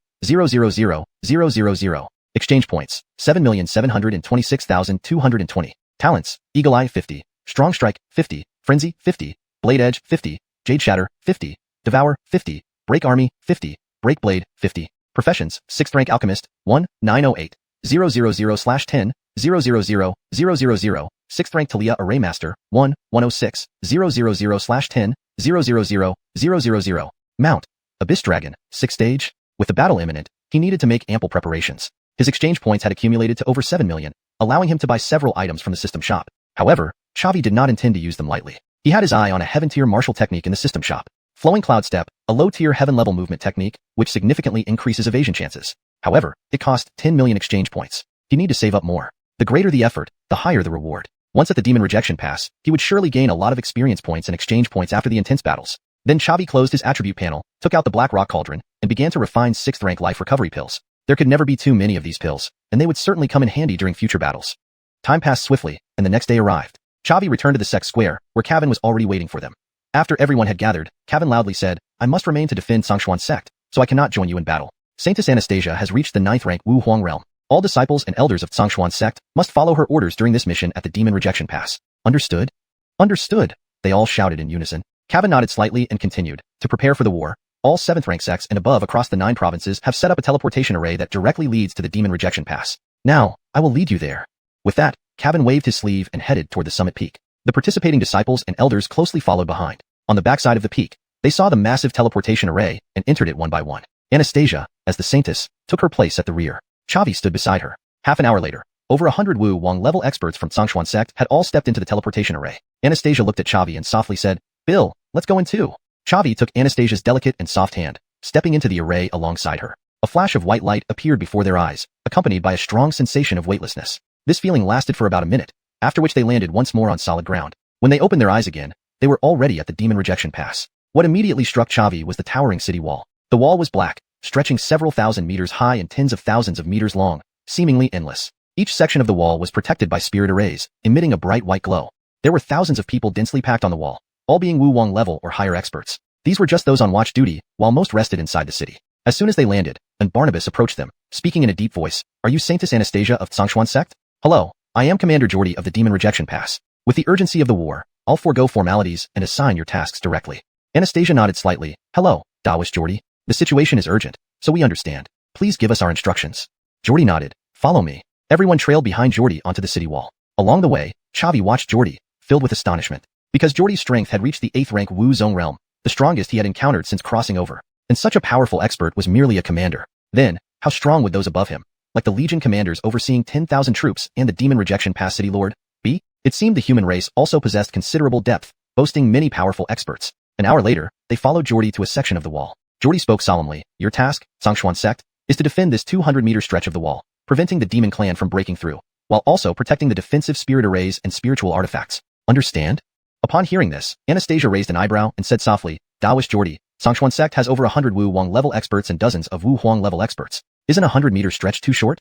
000,000. Exchange points: 7,726,220. Talents: Eagle Eye 50, Strong Strike 50, Frenzy 50, Blade Edge 50, Jade Shatter 50, Devour 50, Break Army 50, Break Blade 50. Professions: 6th rank Alchemist 1908, 000/10, 000,000. 6th rank Talia Array Master 106, 000/10, 000,000. Mount: Abyss Dragon, 6th stage. With the battle imminent, he needed to make ample preparations. His exchange points had accumulated to over 7 million, allowing him to buy several items from the system shop. However, Chavi did not intend to use them lightly. He had his eye on a heaven-tier martial technique in the system shop. Flowing Cloud Step, a low-tier heaven-level movement technique, which significantly increases evasion chances. However, it cost 10 million exchange points. He needed to save up more. The greater the effort, the higher the reward. Once at the Demon Rejection Pass, he would surely gain a lot of experience points and exchange points after the intense battles. Then Chavi closed his attribute panel, took out the Black Rock Cauldron, and began to refine 6th rank life recovery pills. There could never be too many of these pills, and they would certainly come in handy during future battles. Time passed swiftly, and the next day arrived. Chavi returned to the sect square, where Kevin was already waiting for them. After everyone had gathered, Kevin loudly said, I must remain to defend Stronger1 sect, so I cannot join you in battle. Saintess Anastasia has reached the 9th rank Wu Huang realm. All disciples and elders of Stronger1 sect must follow her orders during this mission at the Demon Rejection Pass. Understood? Understood, they all shouted in unison. Kevin nodded slightly and continued. To prepare for the war, all 7th rank sects and above across the 9 provinces have set up a teleportation array that directly leads to the Demon Rejection Pass. Now, I will lead you there. With that, Kevin waved his sleeve and headed toward the summit peak. The participating disciples and elders closely followed behind. On the backside of the peak, they saw the massive teleportation array and entered it one by one. Anastasia, as the saintess, took her place at the rear. Chavi stood beside her. Half an hour later, over 100 Wu Wang level experts from Stronger1 sect had all stepped into the teleportation array. Anastasia looked at Chavi and softly said, Bill, let's go in too. Chavi took Anastasia's delicate and soft hand, stepping into the array alongside her. A flash of white light appeared before their eyes, accompanied by a strong sensation of weightlessness. This feeling lasted for about a minute, after which they landed once more on solid ground. When they opened their eyes again, they were already at the Demon Rejection Pass. What immediately struck Chavi was the towering city wall. The wall was black, stretching several thousand meters high and tens of thousands of meters long, seemingly endless. Each section of the wall was protected by spirit arrays, emitting a bright white glow. There were thousands of people densely packed on the wall, all being Wu Wang level or higher experts. These were just those on watch duty, while most rested inside the city. As soon as they landed, and Barnabas approached them, speaking in a deep voice, Are you Saintess Anastasia of Stronger1 sect? Hello, I am Commander Jordy of the Demon Rejection Pass. With the urgency of the war, I'll forego formalities and assign your tasks directly. Anastasia nodded slightly. Hello, Taoist Jordy. The situation is urgent, so we understand. Please give us our instructions. Jordy nodded. Follow me. Everyone trailed behind Jordy onto the city wall. Along the way, Chavi watched Jordy, filled with astonishment. Because Jordy's strength had reached the 8th rank Wu Zone realm, the strongest he had encountered since crossing over. And such a powerful expert was merely a commander. Then, how strong would those above him, like the Legion commanders overseeing 10,000 troops and the Demon Rejection Pass City Lord, be? It seemed the human race also possessed considerable depth, boasting many powerful experts. An hour later, they followed Jordy to a section of the wall. Jordy spoke solemnly. Your task, Stronger1 sect, is to defend this 200-meter stretch of the wall, preventing the demon clan from breaking through, while also protecting the defensive spirit arrays and spiritual artifacts. Understand? Upon hearing this, Anastasia raised an eyebrow and said softly, Taoist Jordy, Stronger1 sect has over 100 Wu Wang level experts and dozens of Wu Huang level experts. Isn't a 100-meter stretch too short?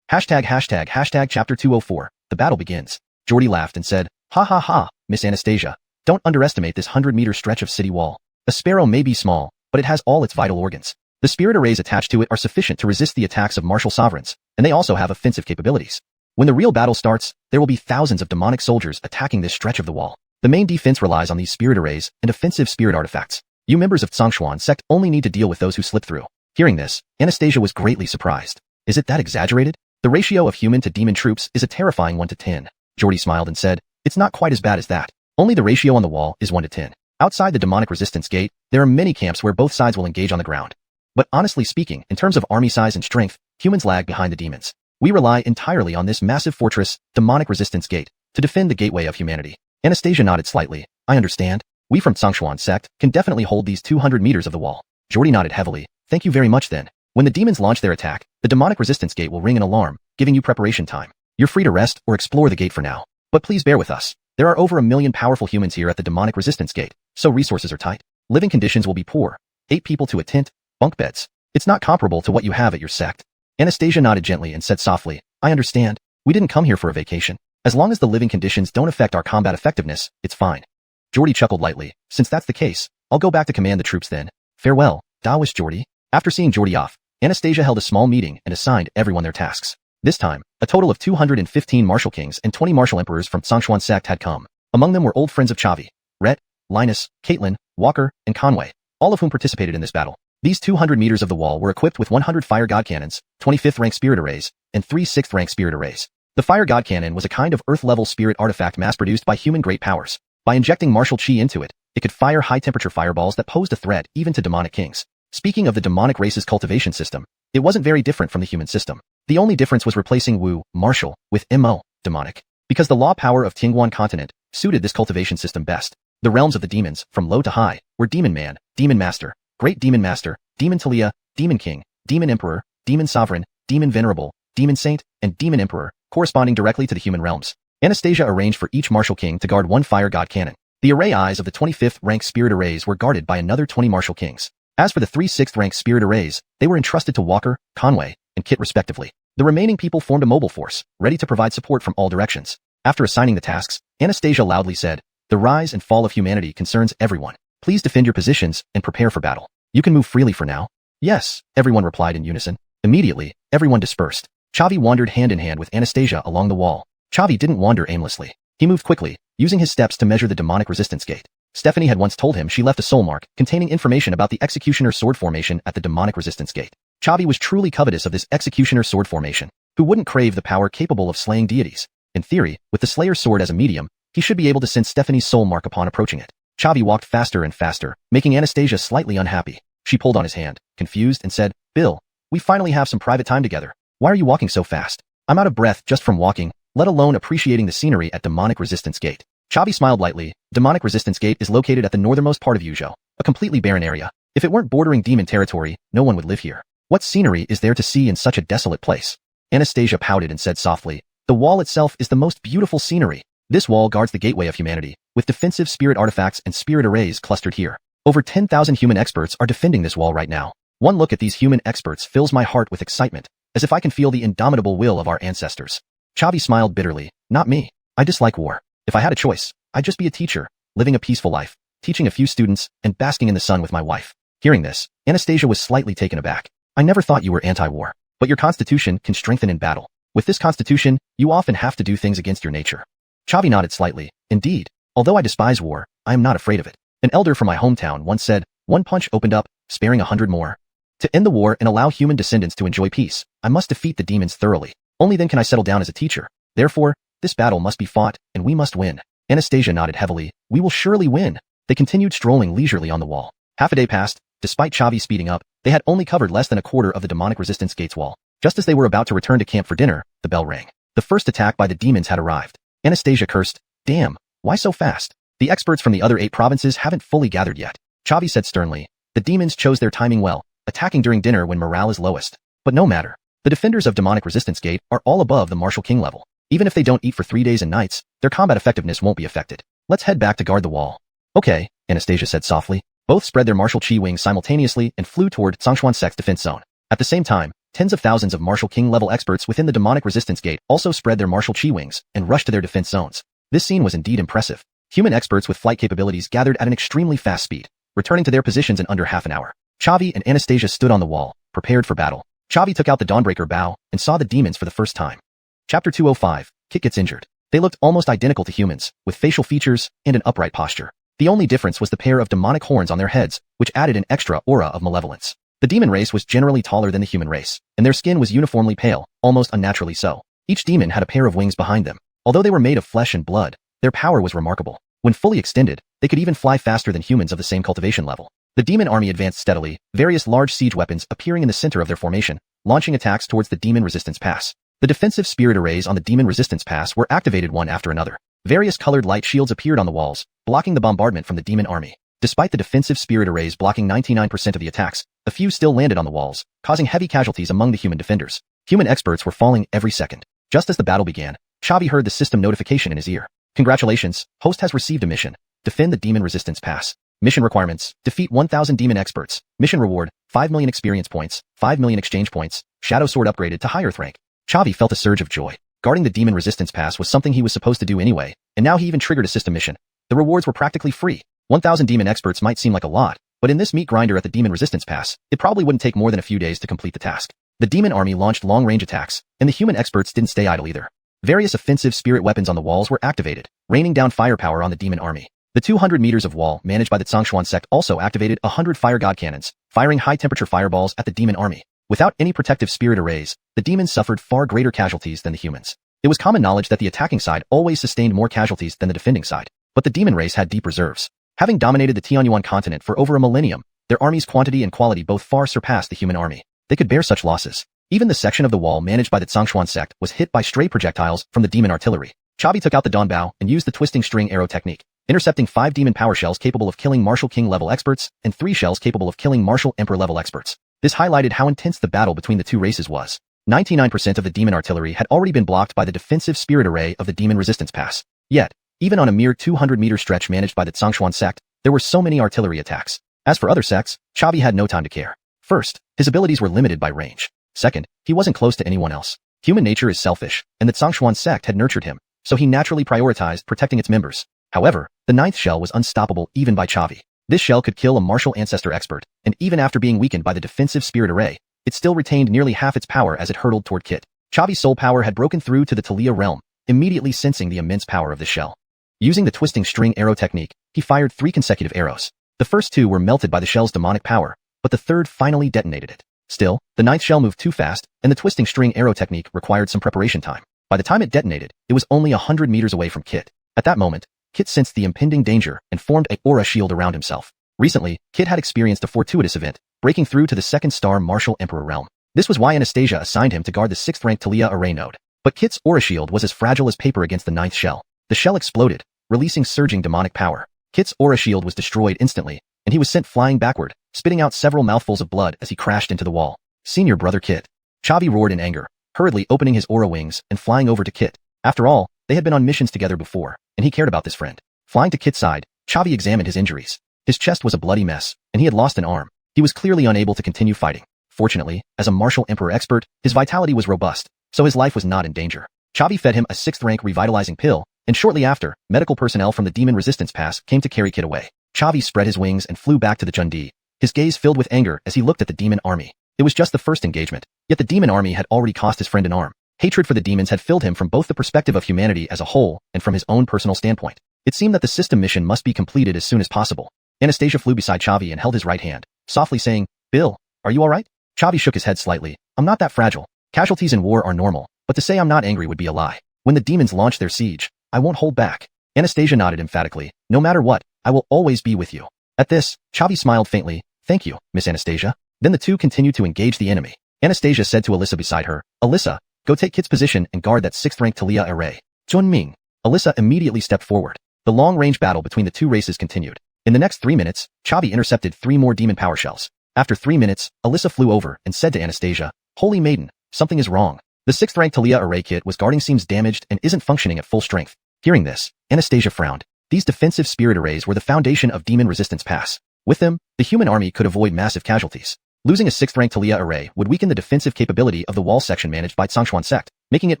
Hashtag chapter 204. The battle begins. Jordy laughed and said, Ha ha ha, Miss Anastasia. Don't underestimate this 100-meter stretch of city wall. A sparrow may be small, but it has all its vital organs. The spirit arrays attached to it are sufficient to resist the attacks of martial sovereigns, and they also have offensive capabilities. When the real battle starts, there will be thousands of demonic soldiers attacking this stretch of the wall. The main defense relies on these spirit arrays and offensive spirit artifacts. You members of Stronger1 sect only need to deal with those who slip through. Hearing this, Anastasia was greatly surprised. Is it that exaggerated? The ratio of human to demon troops is a terrifying 1 to 10. Jordy smiled and said, It's not quite as bad as that. Only the ratio on the wall is 1 to 10. Outside the demonic resistance gate, there are many camps where both sides will engage on the ground. But honestly speaking, in terms of army size and strength, humans lag behind the demons. We rely entirely on this massive fortress, demonic resistance gate, to defend the gateway of humanity. Anastasia nodded slightly. I understand. We from Stronger1 sect can definitely hold these 200 meters of the wall. Jordy nodded heavily. Thank you very much then. When the demons launch their attack, the demonic resistance gate will ring an alarm, giving you preparation time. You're free to rest or explore the gate for now. But please bear with us. There are over 1 million powerful humans here at the demonic resistance gate, so resources are tight. Living conditions will be poor. 8 people to a tent, bunk beds. It's not comparable to what you have at your sect. Anastasia nodded gently and said softly, I understand. We didn't come here for a vacation. As long as the living conditions don't affect our combat effectiveness, it's fine. Jordy chuckled lightly. Since that's the case, I'll go back to command the troops then. Farewell, Taoist Jordy. After seeing Jordy off, Anastasia held a small meeting and assigned everyone their tasks. This time, a total of 215 martial kings and 20 martial emperors from Stronger1 sect had come. Among them were old friends of Chavi, Rhett, Linus, Caitlin, Walker, and Conway, all of whom participated in this battle. These 200 meters of the wall were equipped with 100 fire god cannons, 25th rank spirit arrays, and 3 6th rank spirit arrays. The fire god cannon was a kind of earth-level spirit artifact mass-produced by human great powers. By injecting martial chi into it, it could fire high-temperature fireballs that posed a threat even to demonic kings. Speaking of the demonic race's cultivation system, it wasn't very different from the human system. The only difference was replacing Wu, martial, with Mo, demonic. Because the law power of Xuanhuan continent suited this cultivation system best. The realms of the demons, from low to high, were Demon Man, Demon Master, Great Demon Master, Demon Talia, Demon King, Demon Emperor, Demon Sovereign, Demon Venerable, Demon Saint, and Demon Emperor, corresponding directly to the human realms. Anastasia arranged for each martial king to guard 1 fire god cannon. The array eyes of the 25th rank spirit arrays were guarded by another 20 martial kings. As for the 3 6th rank spirit arrays, they were entrusted to Walker, Conway, and Kit respectively. The remaining people formed a mobile force, ready to provide support from all directions. After assigning the tasks, Anastasia loudly said, The rise and fall of humanity concerns everyone. Please defend your positions and prepare for battle. You can move freely for now. Yes, everyone replied in unison. Immediately, everyone dispersed. Xavi wandered hand in hand with Anastasia along the wall. Xavi didn't wander aimlessly. He moved quickly, using his steps to measure the demonic resistance gate. Stephanie had once told him she left a soul mark containing information about the executioner sword formation at the demonic resistance gate. Xavi was truly covetous of this executioner sword formation. Who wouldn't crave the power capable of slaying deities? In theory, with the Slayer's sword as a medium, he should be able to sense Stephanie's soul mark upon approaching it. Xavi walked faster and faster, making Anastasia slightly unhappy. She pulled on his hand, confused, and said, "Bill, we finally have some private time together. Why are you walking so fast? I'm out of breath just from walking, let alone appreciating the scenery at Demonic Resistance Gate." Xavi smiled lightly. Demonic Resistance Gate is located at the northernmost part of Yuzhou, a completely barren area. If it weren't bordering demon territory, no one would live here. What scenery is there to see in such a desolate place? Anastasia pouted and said softly, "The wall itself is the most beautiful scenery. This wall guards the gateway of humanity, with defensive spirit artifacts and spirit arrays clustered here. Over 10,000 human experts are defending this wall right now. One look at these human experts fills my heart with excitement, as if I can feel the indomitable will of our ancestors." Xavi smiled bitterly. "Not me. I dislike war. If I had a choice, I'd just be a teacher, living a peaceful life, teaching a few students, and basking in the sun with my wife." Hearing this, Anastasia was slightly taken aback. "I never thought you were anti-war. But your constitution can strengthen in battle. With this constitution, you often have to do things against your nature." Xavi nodded slightly. "Indeed, although I despise war, I am not afraid of it. An elder from my hometown once said, 'One punch opened up, sparing 100 more.' To end the war and allow human descendants to enjoy peace, I must defeat the demons thoroughly. Only then can I settle down as a teacher. Therefore, this battle must be fought, and we must win." Anastasia nodded heavily. "We will surely win." They continued strolling leisurely on the wall. Half a day passed. Despite Xavi speeding up, they had only covered less than a quarter of the demonic resistance gate's wall. Just as they were about to return to camp for dinner, the bell rang. The first attack by the demons had arrived. Anastasia cursed, "Damn, why so fast? The experts from the other 8 provinces haven't fully gathered yet." Xavi said sternly, "The demons chose their timing well, attacking during dinner when morale is lowest. But no matter. The defenders of demonic resistance gate are all above the martial king level. Even if they don't eat for 3 days and nights, their combat effectiveness won't be affected. Let's head back to guard the wall." "Okay," Anastasia said softly. Both spread their martial chi wings simultaneously and flew toward xuanhuan's defense zone. At the same time, tens of thousands of martial king level experts within the demonic resistance gate also spread their martial chi wings and rushed to their defense zones. This scene was indeed impressive. Human experts with flight capabilities gathered at an extremely fast speed, returning to their positions in under half an hour. Xavi and Anastasia stood on the wall, prepared for battle. Xavi took out the Dawnbreaker bow and saw the demons for the first time. Chapter 205, Kit gets injured. They looked almost identical to humans, with facial features and an upright posture. The only difference was the pair of demonic horns on their heads, which added an extra aura of malevolence. The demon race was generally taller than the human race, and their skin was uniformly pale, almost unnaturally so. Each demon had a pair of wings behind them. Although they were made of flesh and blood, their power was remarkable. When fully extended, they could even fly faster than humans of the same cultivation level. The demon army advanced steadily, various large siege weapons appearing in the center of their formation, launching attacks towards the demon resistance pass. The defensive spirit arrays on the demon resistance pass were activated one after another. Various colored light shields appeared on the walls, blocking the bombardment from the demon army. Despite the defensive spirit arrays blocking 99% of the attacks, a few still landed on the walls, causing heavy casualties among the human defenders. Human experts were falling every second. Just as the battle began, Xavi heard the system notification in his ear. "Congratulations, host has received a mission. Defend the demon resistance pass. Mission requirements: defeat 1,000 demon experts. Mission reward: 5 million experience points, 5 million exchange points. Shadow sword upgraded to higher rank." Xavi felt a surge of joy. Guarding the demon resistance pass was something he was supposed to do anyway, and now he even triggered a system mission. The rewards were practically free. 1,000 demon experts might seem like a lot, but in this meat grinder at the demon resistance pass, it probably wouldn't take more than a few days to complete the task. The demon army launched long-range attacks, and the human experts didn't stay idle either. Various offensive spirit weapons on the walls were activated, raining down firepower on the demon army. The 200 meters of wall managed by the Xuanhuan sect also activated 100 fire god cannons, firing high-temperature fireballs at the demon army. Without any protective spirit arrays, the demons suffered far greater casualties than the humans. It was common knowledge that the attacking side always sustained more casualties than the defending side, but the demon race had deep reserves. Having dominated the Xuanhuan continent for over a millennium, their army's quantity and quality both far surpassed the human army. They could bear such losses. Even the section of the wall managed by the Xuanhuan sect was hit by stray projectiles from the demon artillery. Xavi took out the Dawn Bow and used the twisting string arrow technique, intercepting 5 demon power shells capable of killing Martial King level experts and 3 shells capable of killing Martial Emperor level experts. This highlighted how intense the battle between the two races was. 99% of the demon artillery had already been blocked by the defensive spirit array of the demon resistance pass. Yet, even on a mere 200-meter stretch managed by the Xuanhuan sect, there were so many artillery attacks. As for other sects, Xavi had no time to care. First, his abilities were limited by range. Second, he wasn't close to anyone else. Human nature is selfish, and the Xuanhuan sect had nurtured him, so he naturally prioritized protecting its members. However, the ninth shell was unstoppable even by Chavi. This shell could kill a martial ancestor expert, and even after being weakened by the defensive spirit array, it still retained nearly half its power as it hurtled toward Kit. Chavi's soul power had broken through to the Talia realm, immediately sensing the immense power of the shell. Using the twisting string arrow technique, he fired 3 consecutive arrows. The first 2 were melted by the shell's demonic power, but the third finally detonated it. Still, the ninth shell moved too fast, and the twisting string arrow technique required some preparation time. By the time it detonated, it was only 100 meters away from Kit. At that moment, Kit sensed the impending danger and formed a aura shield around himself. Recently, Kit had experienced a fortuitous event, breaking through to the 2nd star Martial Emperor realm. This was why Anastasia assigned him to guard the 6th rank Talia array node. But Kit's aura shield was as fragile as paper against the 9th shell. The shell exploded, releasing surging demonic power. Kit's aura shield was destroyed instantly, and he was sent flying backward, spitting out several mouthfuls of blood as he crashed into the wall. Senior brother Kit. Chavi roared in anger, hurriedly opening his aura wings and flying over to Kit. After all, they had been on missions together before, and he cared about this friend. Flying to Kit's side, Chavi examined his injuries. His chest was a bloody mess, and he had lost an arm. He was clearly unable to continue fighting. Fortunately, as a martial emperor expert, his vitality was robust, so his life was not in danger. Chavi fed him a 6th rank revitalizing pill, and shortly after, medical personnel from the Demon Resistance Pass came to carry Kit away. Chavi spread his wings and flew back to the Jundi, his gaze filled with anger as he looked at the demon army. It was just the first engagement, yet the demon army had already cost his friend an arm. Hatred for the demons had filled him from both the perspective of humanity as a whole and from his own personal standpoint. It seemed that the system mission must be completed as soon as possible. Anastasia flew beside Chavi and held his right hand, softly saying, "Bill, are you alright?" Chavi shook his head slightly. "I'm not that fragile. Casualties in war are normal, but to say I'm not angry would be a lie. When the demons launch their siege, I won't hold back." Anastasia nodded emphatically. "No matter what, I will always be with you." At this, Chavi smiled faintly. "Thank you, Miss Anastasia." Then the two continued to engage the enemy. Anastasia said to Alyssa beside her, "Alyssa, go take Kit's position and guard that 6th rank Talia array." Zhonming. Alyssa immediately stepped forward. The long-range battle between the two races continued. In the next 3 minutes, Chavi intercepted 3 more demon power shells. After 3 minutes, Alyssa flew over and said to Anastasia, "Holy maiden, something is wrong. The 6th rank Talia array kit was guarding seems damaged and isn't functioning at full strength." Hearing this, Anastasia frowned. These defensive spirit arrays were the foundation of Demon Resistance Pass. With them, the human army could avoid massive casualties. Losing a 6th rank Talia array would weaken the defensive capability of the wall section managed by Xuanhuan sect, making it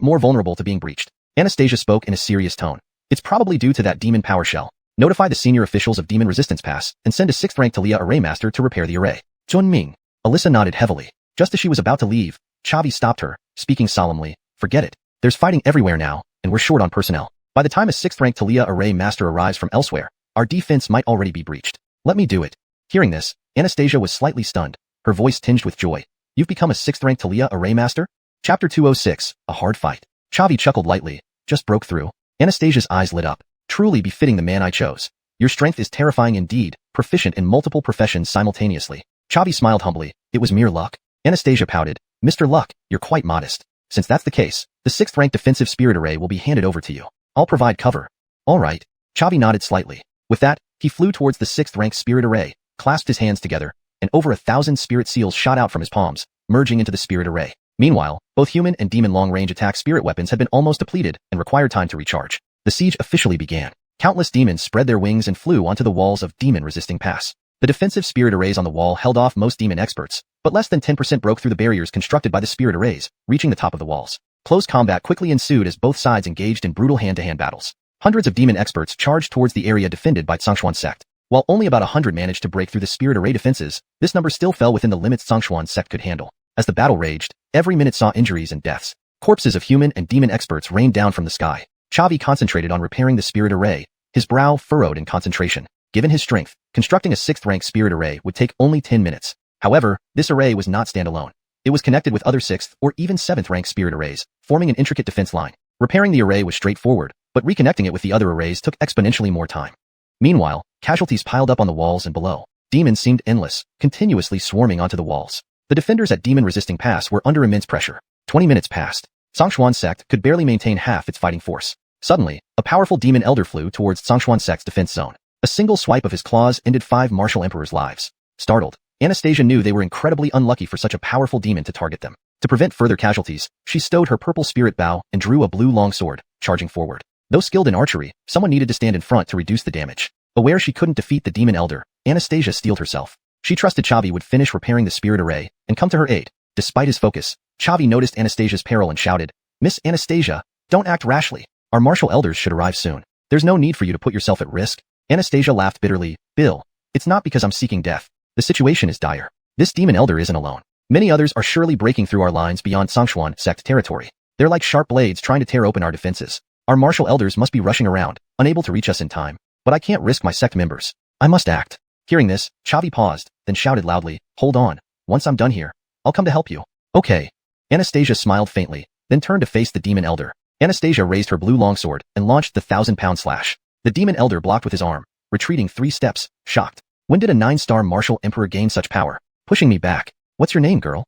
more vulnerable to being breached. Anastasia spoke in a serious tone. "It's probably due to that demon power shell. Notify the senior officials of Demon Resistance Pass and send a 6th rank Talia array master to repair the array." Zhonming. Alyssa nodded heavily. Just as she was about to leave, Chavi stopped her, speaking solemnly, "Forget it. There's fighting everywhere now, and we're short on personnel. By the time a 6th rank Talia array master arrives from elsewhere, our defense might already be breached. Let me do it." Hearing this, Anastasia was slightly stunned, her voice tinged with joy. "You've become a 6th rank Talia array master?" Chapter 206, A Hard Fight. Chavi chuckled lightly. "Just broke through." Anastasia's eyes lit up. "Truly befitting the man I chose. Your strength is terrifying indeed, proficient in multiple professions simultaneously." Chavi smiled humbly. "It was mere luck." Anastasia pouted. "Mr. Luck, you're quite modest. Since that's the case, the 6th rank defensive spirit array will be handed over to you. I'll provide cover." "All right." Chavi nodded slightly. With that, he flew towards the 6th rank spirit array, clasped his hands together, and over 1,000 spirit seals shot out from his palms, merging into the spirit array. Meanwhile, both human and demon long-range attack spirit weapons had been almost depleted and required time to recharge. The siege officially began. Countless demons spread their wings and flew onto the walls of demon-resisting pass. The defensive spirit arrays on the wall held off most demon experts, but less than 10% broke through the barriers constructed by the spirit arrays, reaching the top of the walls. Close combat quickly ensued as both sides engaged in brutal hand-to-hand battles. Hundreds of demon experts charged towards the area defended by Xuanhuan sect. While only about 100 managed to break through the spirit array defenses, this number still fell within the limits Xuanhuan sect could handle. As the battle raged, every minute saw injuries and deaths. Corpses of human and demon experts rained down from the sky. Chavi concentrated on repairing the spirit array, his brow furrowed in concentration. Given his strength, constructing a 6th rank spirit array would take only 10 minutes. However, this array was not standalone. It was connected with other 6th or even 7th rank spirit arrays, forming an intricate defense line. Repairing the array was straightforward, but reconnecting it with the other arrays took exponentially more time. Meanwhile, casualties piled up on the walls and below. Demons seemed endless, continuously swarming onto the walls. The defenders at Demon Resisting Pass were under immense pressure. 20 minutes passed. Xuanhuan sect could barely maintain half its fighting force. Suddenly, a powerful demon elder flew towards Xuanhuan sect's defense zone. A single swipe of his claws ended 5 martial emperors' lives. Startled, Anastasia knew they were incredibly unlucky for such a powerful demon to target them. To prevent further casualties, she stowed her purple spirit bow and drew a blue longsword, charging forward. Though skilled in archery, someone needed to stand in front to reduce the damage. Aware she couldn't defeat the demon elder, Anastasia steeled herself. She trusted Chavi would finish repairing the spirit array and come to her aid. Despite his focus, Chavi noticed Anastasia's peril and shouted, "Miss Anastasia, don't act rashly. Our martial elders should arrive soon." There's no need for you to put yourself at risk. Anastasia laughed bitterly. Bill, it's not because I'm seeking death. The situation is dire. This demon elder isn't alone. Many others are surely breaking through our lines beyond Xuanhuan sect territory. They're like sharp blades trying to tear open our defenses. Our martial elders must be rushing around, unable to reach us in time. But I can't risk my sect members. I must act. Hearing this, Chavi paused, then shouted loudly, hold on. Once I'm done here, I'll come to help you. Okay. Anastasia smiled faintly, then turned to face the demon elder. Anastasia raised her blue longsword and launched the 1,000-pound slash. The demon elder blocked with his arm, retreating 3 steps, shocked. When did a 9-star martial emperor gain such power? Pushing me back. What's your name, girl?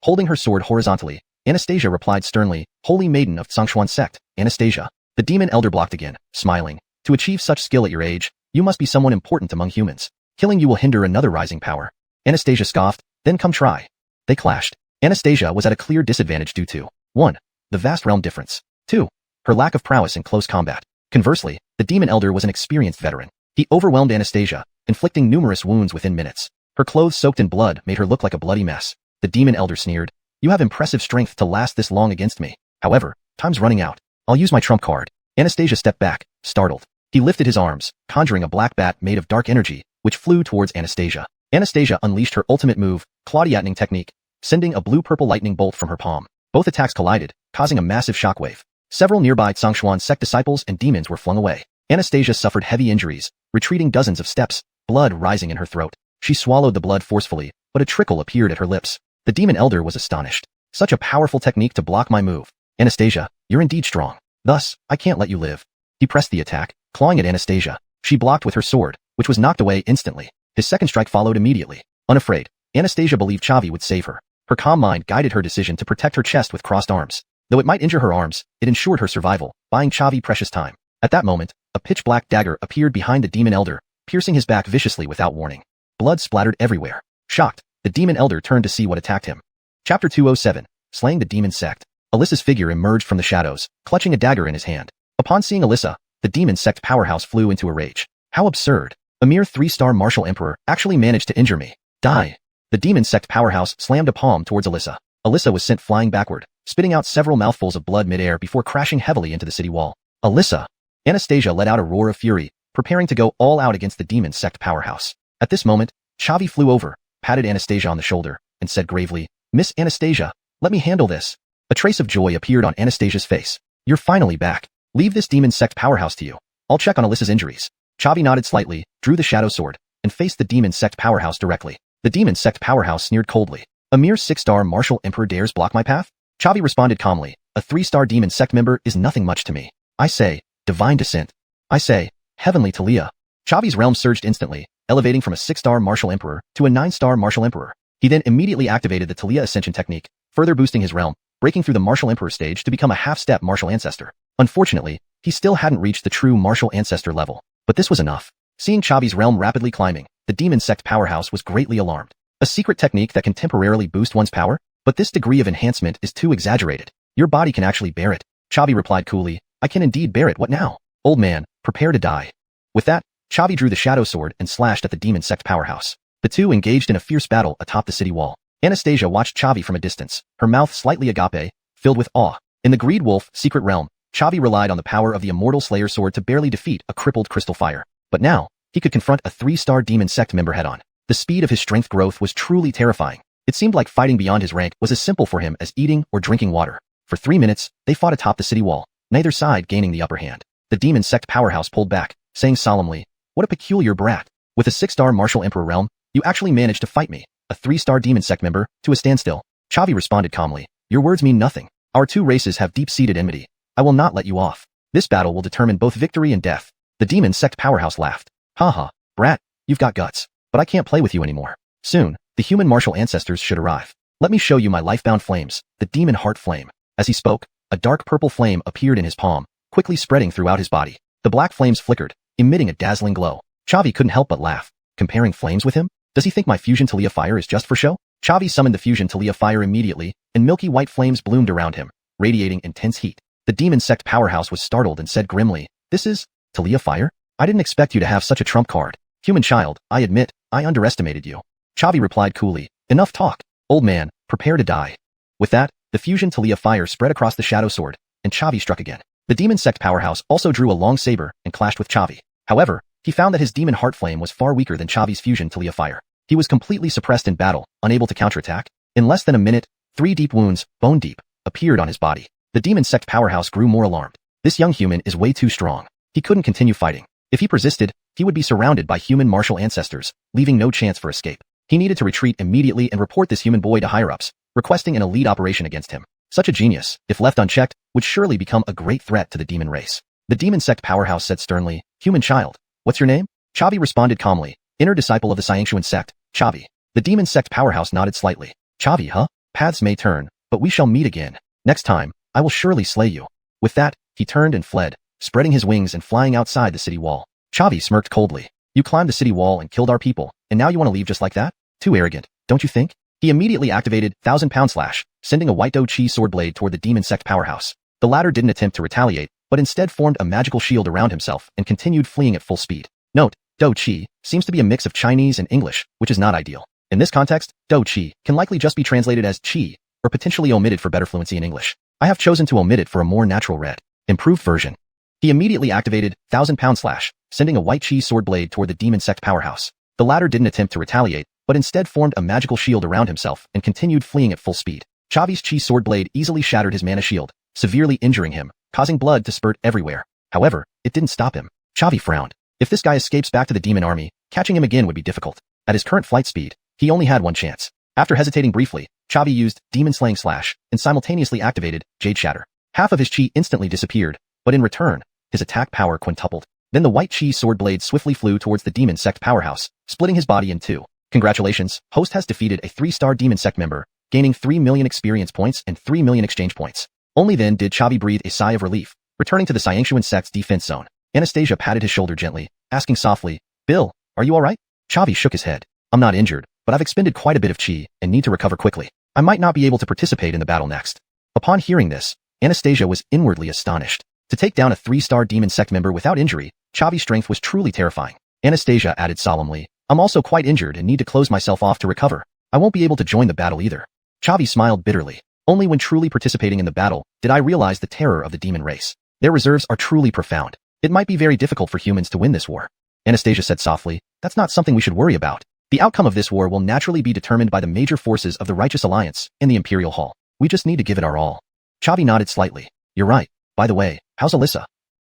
Holding her sword horizontally, Anastasia replied sternly, Holy Maiden of Stronger1-266, sect, Anastasia. The demon elder blocked again, smiling. To achieve such skill at your age, you must be someone important among humans. Killing you will hinder another rising power. Anastasia scoffed, then come try. They clashed. Anastasia was at a clear disadvantage due to 1. The vast realm difference. 2. Her lack of prowess in close combat. Conversely, the demon elder was an experienced veteran. He overwhelmed Anastasia, inflicting numerous wounds within minutes. Her clothes soaked in blood made her look like a bloody mess. The demon elder sneered, you have impressive strength to last this long against me. However, time's running out. I'll use my trump card. Anastasia stepped back, startled. He lifted his arms, conjuring a black bat made of dark energy, which flew towards Anastasia. Anastasia unleashed her ultimate move, Claudiating technique, sending a blue-purple lightning bolt from her palm. Both attacks collided, causing a massive shockwave. Several nearby Stronger1 sect disciples and demons were flung away. Anastasia suffered heavy injuries, retreating dozens of steps, blood rising in her throat. She swallowed the blood forcefully, but a trickle appeared at her lips. The demon elder was astonished. Such a powerful technique to block my move. Anastasia, you're indeed strong. Thus, I can't let you live. He pressed the attack, clawing at Anastasia. She blocked with her sword, which was knocked away instantly. His second strike followed immediately. Unafraid, Anastasia believed Chavi would save her. Her calm mind guided her decision to protect her chest with crossed arms. Though it might injure her arms, it ensured her survival, buying Chavi precious time. At that moment, a pitch-black dagger appeared behind the demon elder, piercing his back viciously without warning. Blood splattered everywhere. Shocked, the demon elder turned to see what attacked him. Chapter 207, Slaying the Demon Sect. Alyssa's figure emerged from the shadows, clutching a dagger in his hand. Upon seeing Alyssa, the demon sect powerhouse flew into a rage. How absurd. A mere 3-star martial emperor actually managed to injure me. Die. The demon sect powerhouse slammed a palm towards Alyssa. Alyssa was sent flying backward, spitting out several mouthfuls of blood midair before crashing heavily into the city wall. Alyssa! Anastasia let out a roar of fury, preparing to go all out against the demon sect powerhouse. At this moment, Chavi flew over, patted Anastasia on the shoulder, and said gravely, Miss Anastasia, let me handle this. A trace of joy appeared on Anastasia's face. You're finally back. Leave this demon sect powerhouse to you. I'll check on Alyssa's injuries. Chavi nodded slightly, drew the shadow sword, and faced the demon sect powerhouse directly. The demon sect powerhouse sneered coldly. A mere 6-star martial emperor dares block my path? Chavi responded calmly, a 3-star demon sect member is nothing much to me. I say, divine descent. I say, heavenly Talia. Chavi's realm surged instantly, elevating from a 6-star martial emperor to a 9-star martial emperor. He then immediately activated the Talia ascension technique, further boosting his realm, breaking through the martial emperor stage to become a half-step martial ancestor. Unfortunately, he still hadn't reached the true martial ancestor level. But this was enough. Seeing Chavi's realm rapidly climbing, the demon sect powerhouse was greatly alarmed. A secret technique that can temporarily boost one's power? But this degree of enhancement is too exaggerated. Your body can actually bear it. Chavi replied coolly, I can indeed bear it. What now? Old man, prepare to die. With that, Chavi drew the shadow sword and slashed at the demon sect powerhouse. The two engaged in a fierce battle atop the city wall. Anastasia watched Chavi from a distance, her mouth slightly agape, filled with awe. In the Greed Wolf secret realm, Chavi relied on the power of the immortal Slayer sword to barely defeat a crippled crystal fire. But now, he could confront a 3-star demon sect member head-on. The speed of his strength growth was truly terrifying. It seemed like fighting beyond his rank was as simple for him as eating or drinking water. For 3 minutes, they fought atop the city wall, neither side gaining the upper hand. The demon sect powerhouse pulled back, saying solemnly, what a peculiar brat. With a 6-star martial emperor realm, you actually managed to fight me, a 3-star demon sect member, to a standstill. Chavi responded calmly, your words mean nothing. Our two races have deep-seated enmity. I will not let you off. This battle will determine both victory and death. The demon sect powerhouse laughed. Haha, brat, you've got guts, but I can't play with you anymore. Soon, the human martial ancestors should arrive. Let me show you my life-bound flames, the demon heart flame. As he spoke, a dark purple flame appeared in his palm, quickly spreading throughout his body. The black flames flickered, emitting a dazzling glow. Chavi couldn't help but laugh. Comparing flames with him? Does he think my fusion Talia fire is just for show? Chavi summoned the fusion Talia fire immediately, and milky white flames bloomed around him, radiating intense heat. The demon sect powerhouse was startled and said grimly, this is Talia fire? I didn't expect you to have such a trump card. Human child, I admit, I underestimated you. Chavi replied coolly, enough talk. Old man, prepare to die. With that, the fusion Talia fire spread across the shadow sword, and Chavi struck again. The demon sect powerhouse also drew a long saber and clashed with Chavi. However, he found that his demon heart flame was far weaker than Chavi's fusion Talia fire. He was completely suppressed in battle, unable to counterattack. In less than a minute, 3 deep wounds, bone deep, appeared on his body. The demon sect powerhouse grew more alarmed. This young human is way too strong. He couldn't continue fighting. If he persisted, he would be surrounded by human martial ancestors, leaving no chance for escape. He needed to retreat immediately and report this human boy to higher-ups, requesting an elite operation against him. Such a genius, if left unchecked, would surely become a great threat to the demon race. The demon sect powerhouse said sternly, "Human child, what's your name?" Chavi responded calmly, "Inner disciple of the Xianxia sect, Chavi." The demon sect powerhouse nodded slightly. "Chavi, huh? Paths may turn, but we shall meet again. Next time, I will surely slay you." With that, he turned and fled, spreading his wings and flying outside the city wall. Chavi smirked coldly. "You climbed the city wall and killed our people, and now you want to leave just like that? Too arrogant, don't you think?" He immediately activated 1000-pound slash, sending a white Do Chi sword blade toward the demon sect powerhouse. The latter didn't attempt to retaliate, but instead formed a magical shield around himself and continued fleeing at full speed. Note, Do Chi seems to be a mix of Chinese and English, which is not ideal. In this context, Do Chi can likely just be translated as Chi, or potentially omitted for better fluency in English. I have chosen to omit it for a more natural read. Improved version. He immediately activated 1000-pound slash, sending a white Chi sword blade toward the demon sect powerhouse. The latter didn't attempt to retaliate, but instead formed a magical shield around himself and continued fleeing at full speed. Chavi's Chi sword blade easily shattered his mana shield, severely injuring him, causing blood to spurt everywhere. However, it didn't stop him. Chavi frowned. If this guy escapes back to the demon army, catching him again would be difficult. At his current flight speed, he only had one chance. After hesitating briefly, Chavi used Demon Slaying Slash and simultaneously activated Jade Shatter. Half of his chi instantly disappeared, but in return, his attack power quintupled. Then the white chi sword blade swiftly flew towards the demon sect powerhouse, splitting his body in two. Congratulations, host has defeated a 3-star demon sect member, gaining 3 million experience points and 3 million exchange points. Only then did Chavi breathe a sigh of relief, returning to the Xianxia sect's defense zone. Anastasia patted his shoulder gently, asking softly, "Bill, are you alright?" Chavi shook his head. "I'm not injured, but I've expended quite a bit of chi and need to recover quickly. I might not be able to participate in the battle next." Upon hearing this, Anastasia was inwardly astonished. To take down a 3-star demon sect member without injury, Chavi's strength was truly terrifying. Anastasia added solemnly, "I'm also quite injured and need to close myself off to recover. I won't be able to join the battle either." Chavi smiled bitterly. Only when truly participating in the battle did I realize the terror of the demon race. Their reserves are truly profound. It might be very difficult for humans to win this war. Anastasia said softly, "That's not something we should worry about. The outcome of this war will naturally be determined by the major forces of the Righteous Alliance and the Imperial Hall. We just need to give it our all." Chavi nodded slightly. "You're right. By the way, how's Alyssa?"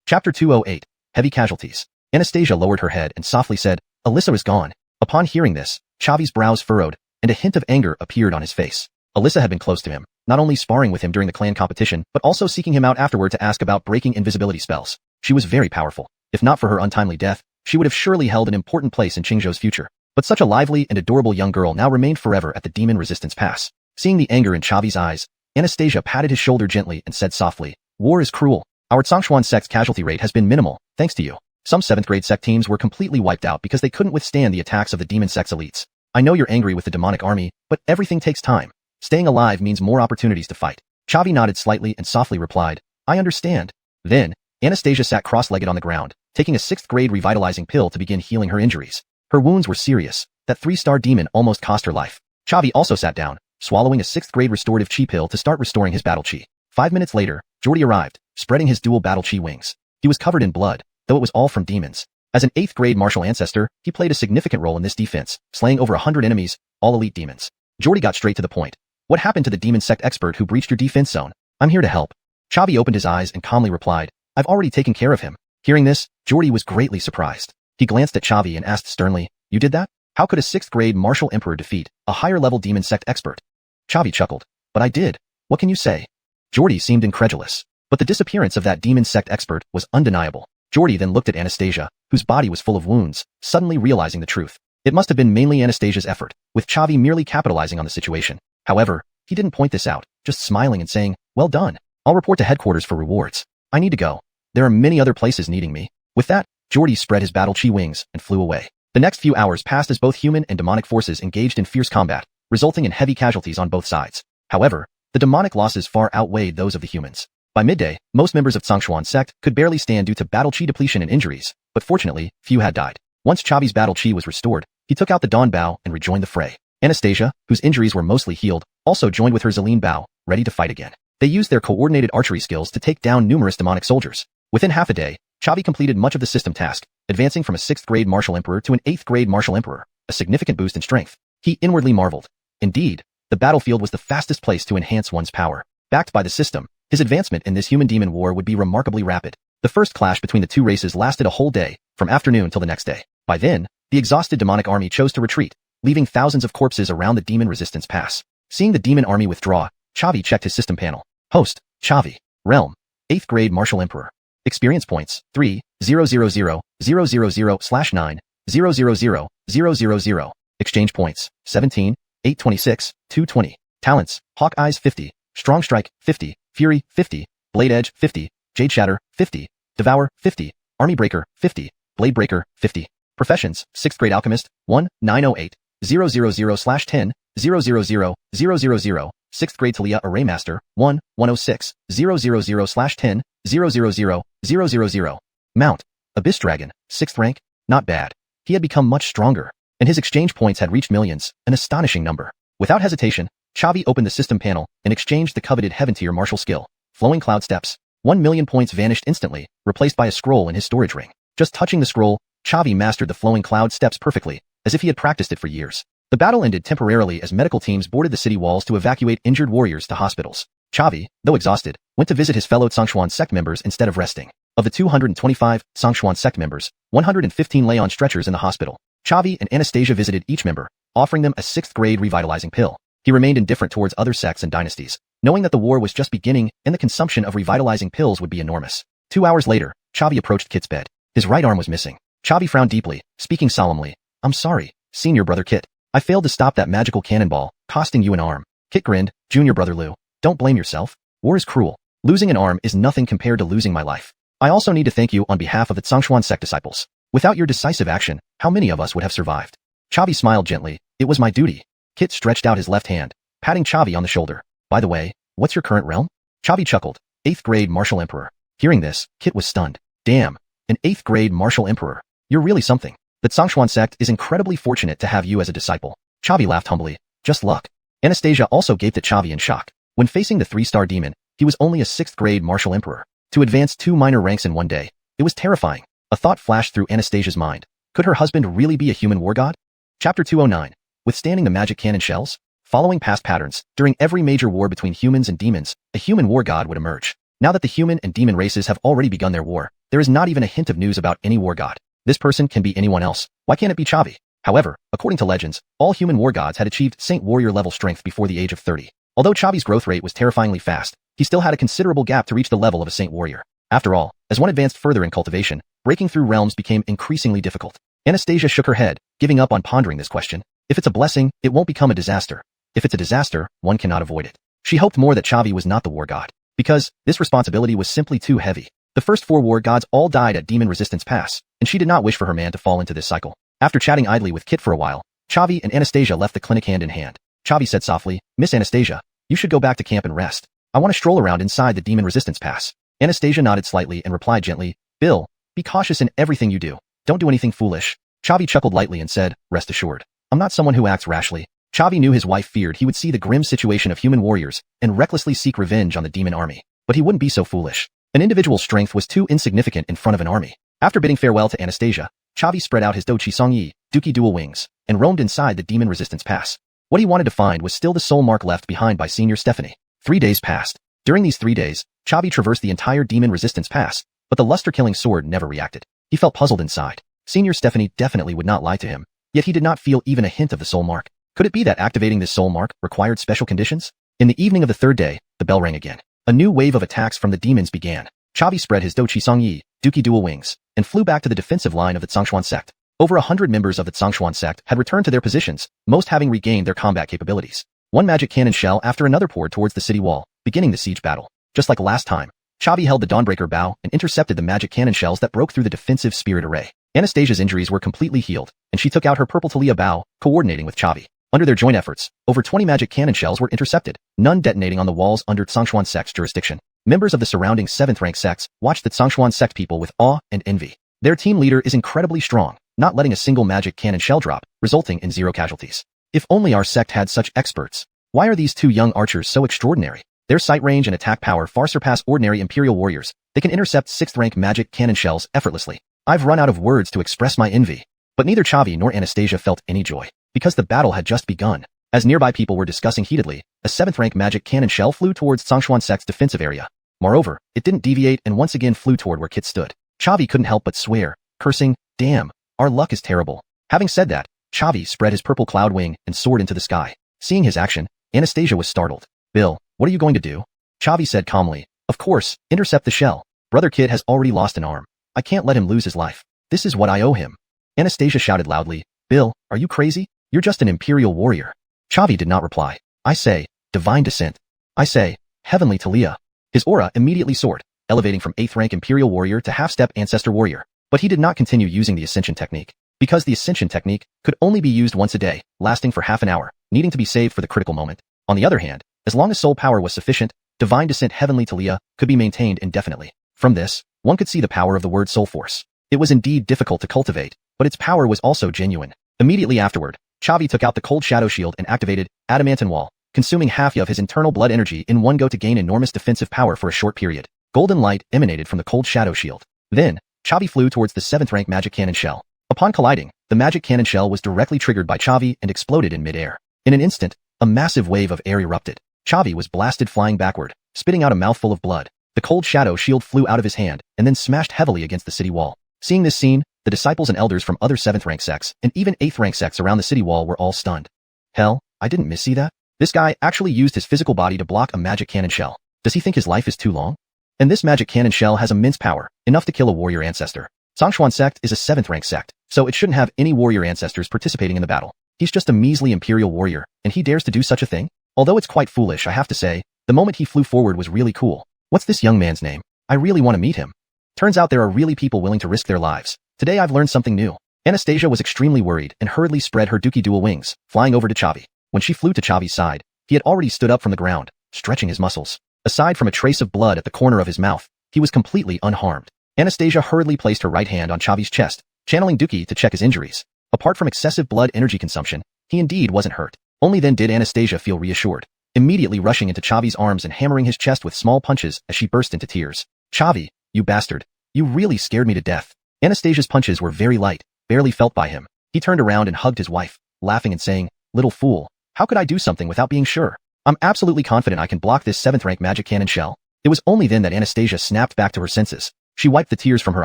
Chapter 208. Heavy Casualties. Anastasia lowered her head and softly said, "Alyssa is gone." Upon hearing this, Chavi's brows furrowed, and a hint of anger appeared on his face. Alyssa had been close to him, not only sparring with him during the clan competition, but also seeking him out afterward to ask about breaking invisibility spells. She was very powerful. If not for her untimely death, she would have surely held an important place in Qingzhou's future. But such a lively and adorable young girl now remained forever at the Demon Resistance Pass. Seeing the anger in Chavi's eyes, Anastasia patted his shoulder gently and said softly, "War is cruel. Our Stronger1 sect's casualty rate has been minimal, thanks to you. Some 7th grade sect teams were completely wiped out because they couldn't withstand the attacks of the demon sect's elites. I know you're angry with the demonic army, but everything takes time. Staying alive means more opportunities to fight." Chavi nodded slightly and softly replied, "I understand." Then, Anastasia sat cross-legged on the ground, taking a 6th grade revitalizing pill to begin healing her injuries. Her wounds were serious. That 3-star demon almost cost her life. Chavi also sat down, swallowing a 6th grade restorative chi pill to start restoring his battle chi. 5 minutes later, Jordy arrived, spreading his dual battle chi wings. He was covered in blood, though it was all from demons. As an 8th grade martial ancestor, he played a significant role in this defense, slaying over 100 enemies, all elite demons. Jordy got straight to the point. "What happened to the demon sect expert who breached your defense zone? I'm here to help." Chavi opened his eyes and calmly replied, "I've already taken care of him." Hearing this, Jordy was greatly surprised. He glanced at Chavi and asked sternly, "You did that? How could a 6th grade martial emperor defeat a higher level demon sect expert?" Chavi chuckled, "But I did. What can you say?" Jordy seemed incredulous, but the disappearance of that demon sect expert was undeniable. Jordy then looked at Anastasia, whose body was full of wounds, suddenly realizing the truth. It must have been mainly Anastasia's effort, with Chavi merely capitalizing on the situation. However, he didn't point this out, just smiling and saying, "Well done. I'll report to headquarters for rewards. I need to go. There are many other places needing me." With that, Jordy spread his battle chi wings and flew away. The next few hours passed as both human and demonic forces engaged in fierce combat, resulting in heavy casualties on both sides. However, the demonic losses far outweighed those of the humans. By midday, most members of Stronger1 sect could barely stand due to battle chi depletion and injuries, but fortunately, few had died. Once Chavi's battle chi was restored, he took out the Dawn Bow and rejoined the fray. Anastasia, whose injuries were mostly healed, also joined with her Zelene Bow, ready to fight again. They used their coordinated archery skills to take down numerous demonic soldiers. Within half a day, Chavi completed much of the system task, advancing from a 6th grade martial emperor to an 8th grade martial emperor, a significant boost in strength. He inwardly marveled. Indeed, the battlefield was the fastest place to enhance one's power. Backed by the system, his advancement in this human-demon war would be remarkably rapid. The first clash between the two races lasted a whole day, from afternoon till the next day. By then, the exhausted demonic army chose to retreat, leaving thousands of corpses around the demon resistance pass. Seeing the demon army withdraw, Chavi checked his system panel. Host, Chavi. Realm, 8th grade martial emperor. Experience points, 3,000,000/9,000,000. Exchange points, 17, 826, 220. Talents, Hawk Eyes 50, Strong Strike 50, Fury 50, Blade Edge 50, Jade Shatter 50, Devour 50, Army Breaker 50, Blade Breaker 50. Professions, 6th grade alchemist, 1908, 000/10, 000,000. 6th grade Talia Array Master, 106, 000/10, 000,000. Mount, Abyss Dragon, 6th rank, not bad. He had become much stronger, and his exchange points had reached millions, an astonishing number. Without hesitation, Chavi opened the system panel and exchanged the coveted Heaven Tier martial skill, Flowing Cloud Steps. 1,000,000 points vanished instantly, replaced by a scroll in his storage ring. Just touching the scroll, Chavi mastered the Flowing Cloud Steps perfectly, as if he had practiced it for years. The battle ended temporarily as medical teams boarded the city walls to evacuate injured warriors to hospitals. Chavi, though exhausted, went to visit his fellow Xuanhuan sect members instead of resting. Of the 225 Xuanhuan sect members, 115 lay on stretchers in the hospital. Chavi and Anastasia visited each member, offering them a 6th grade revitalizing pill. He remained indifferent towards other sects and dynasties, knowing that the war was just beginning and the consumption of revitalizing pills would be enormous. 2 hours later, Chavi approached Kit's bed. His right arm was missing. Chavi frowned deeply, speaking solemnly. "I'm sorry, senior brother Kit. I failed to stop that magical cannonball, costing you an arm." Kit grinned. "Junior brother Lu, don't blame yourself. War is cruel. Losing an arm is nothing compared to losing my life. I also need to thank you on behalf of the Xuanhuan sect disciples. Without your decisive action, how many of us would have survived?" Chavi smiled gently. "It was my duty." Kit stretched out his left hand, patting Chavi on the shoulder. "By the way, what's your current realm?" Chavi chuckled. 8th grade martial emperor. Hearing this, Kit was stunned. "Damn, an 8th grade martial emperor. You're really something. The Xuanhuan sect is incredibly fortunate to have you as a disciple." Chavi laughed humbly. "Just luck." Anastasia also gaped at Chavi in shock. When facing the 3-star demon, he was only a 6th grade martial emperor. To advance 2 minor ranks in one day, it was terrifying. A thought flashed through Anastasia's mind. Could her husband really be a human war god? Chapter 209. Withstanding the magic cannon shells? Following past patterns, during every major war between humans and demons, a human war god would emerge. Now that the human and demon races have already begun their war, there is not even a hint of news about any war god. This person can be anyone else. Why can't it be Chavi? However, according to legends, all human war gods had achieved Saint Warrior level strength before the age of 30. Although Chavi's growth rate was terrifyingly fast, he still had a considerable gap to reach the level of a Saint Warrior. After all, as one advanced further in cultivation, breaking through realms became increasingly difficult. Anastasia shook her head, giving up on pondering this question. If it's a blessing, it won't become a disaster. If it's a disaster, one cannot avoid it. She hoped more that Chavi was not the war god, because this responsibility was simply too heavy. The first 4 war gods all died at Demon Resistance Pass, and she did not wish for her man to fall into this cycle. After chatting idly with Kit for a while, Chavi and Anastasia left the clinic hand in hand. Chavi said softly, "Miss Anastasia, you should go back to camp and rest. I want to stroll around inside the Demon Resistance Pass." Anastasia nodded slightly and replied gently, "Bill, be cautious in everything you do. Don't do anything foolish." Chavi chuckled lightly and said, "Rest assured. I'm not someone who acts rashly." Chavi knew his wife feared he would see the grim situation of human warriors and recklessly seek revenge on the demon army. But he wouldn't be so foolish. An individual's strength was too insignificant in front of an army. After bidding farewell to Anastasia, Chavi spread out his Dochi Songyi, Dookie Dual Wings, and roamed inside the Demon Resistance Pass. What he wanted to find was still the soul mark left behind by Senior Stephanie. 3 days passed. During these 3 days, Chavi traversed the entire Demon Resistance Pass, but the luster-killing sword never reacted. He felt puzzled inside. Senior Stephanie definitely would not lie to him, yet he did not feel even a hint of the soul mark. Could it be that activating this soul mark required special conditions? In the evening of the 3rd day, the bell rang again. A new wave of attacks from the demons began. Chavi spread his Dochi Songyi, Dookie Dual Wings, and flew back to the defensive line of the Xuanhuan sect. Over 100 members of the Xuanhuan sect had returned to their positions, most having regained their combat capabilities. One magic cannon shell after another poured towards the city wall, beginning the siege battle. Just like last time, Chavi held the Dawnbreaker bow and intercepted the magic cannon shells that broke through the defensive spirit array. Anastasia's injuries were completely healed, and she took out her purple Talia bow, coordinating with Chavi. Under their joint efforts, over 20 magic cannon shells were intercepted, none detonating on the walls under Xuanhuan sect's jurisdiction. Members of the surrounding 7th-rank sects watched the Xuanhuan sect people with awe and envy. Their team leader is incredibly strong, not letting a single magic cannon shell drop, resulting in 0 casualties. If only our sect had such experts. Why are these 2 young archers so extraordinary? Their sight range and attack power far surpass ordinary Imperial warriors. They can intercept 6th rank magic cannon shells effortlessly. I've run out of words to express my envy. But neither Chavi nor Anastasia felt any joy, because the battle had just begun. As nearby people were discussing heatedly, a 7th rank magic cannon shell flew towards Xuanhuan sect's defensive area. Moreover, it didn't deviate and once again flew toward where Kit stood. Chavi couldn't help but swear, cursing, "Damn, our luck is terrible." Having said that, Chavi spread his purple cloud wing and soared into the sky. Seeing his action, Anastasia was startled. "Bill, what are you going to do?" Chavi said calmly. "Of course, intercept the shell. Brother Kid has already lost an arm. I can't let him lose his life. This is what I owe him." Anastasia shouted loudly, "Bill, are you crazy? You're just an Imperial warrior." Chavi did not reply. "I say, divine descent. I say, heavenly Talia." His aura immediately soared, elevating from 8th rank Imperial warrior to half-step ancestor warrior. But he did not continue using the ascension technique, because the ascension technique could only be used once a day, lasting for half an hour, needing to be saved for the critical moment. On the other hand, as long as soul power was sufficient, divine descent heavenly Talia could be maintained indefinitely. From this, one could see the power of the word soul force. It was indeed difficult to cultivate, but its power was also genuine. Immediately afterward, Chavi took out the cold shadow shield and activated Adamantine Wall, consuming half of his internal blood energy in one go to gain enormous defensive power for a short period. Golden light emanated from the cold shadow shield. Then, Chavi flew towards the 7th rank magic cannon shell. Upon colliding, the magic cannon shell was directly triggered by Chavi and exploded in midair. In an instant, a massive wave of air erupted. Chavi was blasted flying backward, spitting out a mouthful of blood. The cold shadow shield flew out of his hand and then smashed heavily against the city wall. Seeing this scene, the disciples and elders from other 7th rank sects and even 8th rank sects around the city wall were all stunned. Hell, I didn't see that? This guy actually used his physical body to block a magic cannon shell. Does he think his life is too long? And this magic cannon shell has immense power, enough to kill a warrior ancestor. Xianxia sect is a 7th rank sect, so it shouldn't have any warrior ancestors participating in the battle. He's just a measly Imperial warrior, and he dares to do such a thing? Although it's quite foolish, I have to say, the moment he flew forward was really cool. What's this young man's name? I really want to meet him. Turns out there are really people willing to risk their lives. Today I've learned something new. Anastasia was extremely worried and hurriedly spread her Dookie dual wings, flying over to Chavi. When she flew to Chavi's side, he had already stood up from the ground, stretching his muscles. Aside from a trace of blood at the corner of his mouth, he was completely unharmed. Anastasia hurriedly placed her right hand on Chavi's chest, channeling Dookie to check his injuries. Apart from excessive blood energy consumption, he indeed wasn't hurt. Only then did Anastasia feel reassured, immediately rushing into Chavi's arms and hammering his chest with small punches as she burst into tears. "Chavi, you bastard. You really scared me to death." Anastasia's punches were very light, barely felt by him. He turned around and hugged his wife, laughing and saying, "Little fool, how could I do something without being sure? I'm absolutely confident I can block this 7th rank magic cannon shell." It was only then that Anastasia snapped back to her senses. She wiped the tears from her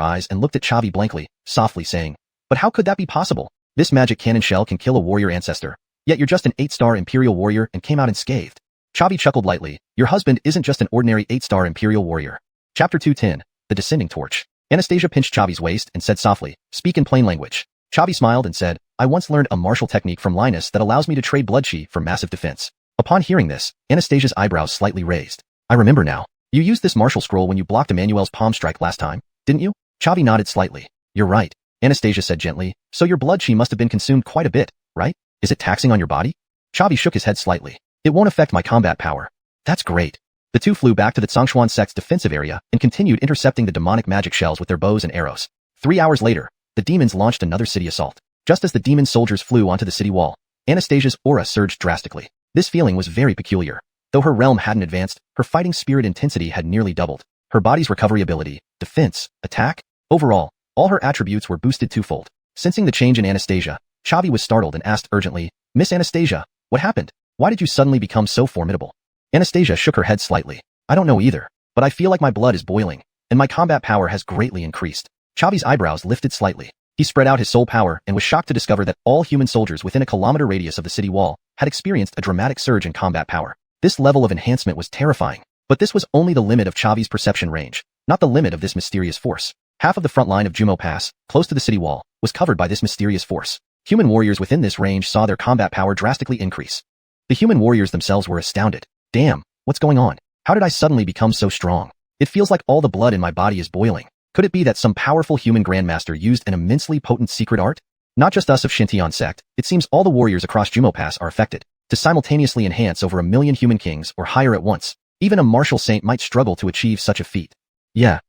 eyes and looked at Chavi blankly, softly saying, "But how could that be possible? This magic cannon shell can kill a warrior ancestor. Yet you're just an 8-star Imperial warrior and came out unscathed." Chavi chuckled lightly. "Your husband isn't just an ordinary 8-star Imperial warrior." Chapter 210, The Descending Torch. Anastasia pinched Chavi's waist and said softly, "Speak in plain language." Chavi smiled and said, "I once learned a martial technique from Linus that allows me to trade blood chi for massive defense." Upon hearing this, Anastasia's eyebrows slightly raised. "I remember now. You used this martial scroll when you blocked Emmanuel's palm strike last time, didn't you?" Chavi nodded slightly. "You're right," Anastasia said gently. "So your blood chi must have been consumed quite a bit, right? Is it taxing on your body?" Chavi shook his head slightly. "It won't affect my combat power." "That's great." The two flew back to the Xianxia sect's defensive area and continued intercepting the demonic magic shells with their bows and arrows. 3 hours later, the demons launched another city assault. Just as the demon soldiers flew onto the city wall, Anastasia's aura surged drastically. This feeling was very peculiar. Though her realm hadn't advanced, her fighting spirit intensity had nearly doubled. Her body's recovery ability, defense, attack, overall, all her attributes were boosted twofold. Sensing the change in Anastasia, Chavi was startled and asked urgently, "Miss Anastasia, what happened? Why did you suddenly become so formidable?" Anastasia shook her head slightly. "I don't know either, but I feel like my blood is boiling, and my combat power has greatly increased." Chavi's eyebrows lifted slightly. He spread out his soul power and was shocked to discover that all human soldiers within a kilometer radius of the city wall had experienced a dramatic surge in combat power. This level of enhancement was terrifying, but this was only the limit of Chavi's perception range, not the limit of this mysterious force. Half of the front line of Jumo Pass, close to the city wall, was covered by this mysterious force. Human warriors within this range saw their combat power drastically increase. The human warriors themselves were astounded. "Damn, what's going on? How did I suddenly become so strong? It feels like all the blood in my body is boiling. Could it be that some powerful human grandmaster used an immensely potent secret art? Not just us of Xianxia sect, it seems all the warriors across Jumo Pass are affected. To simultaneously enhance over 1,000,000 human kings or higher at once, even a martial saint might struggle to achieve such a feat. Yeah,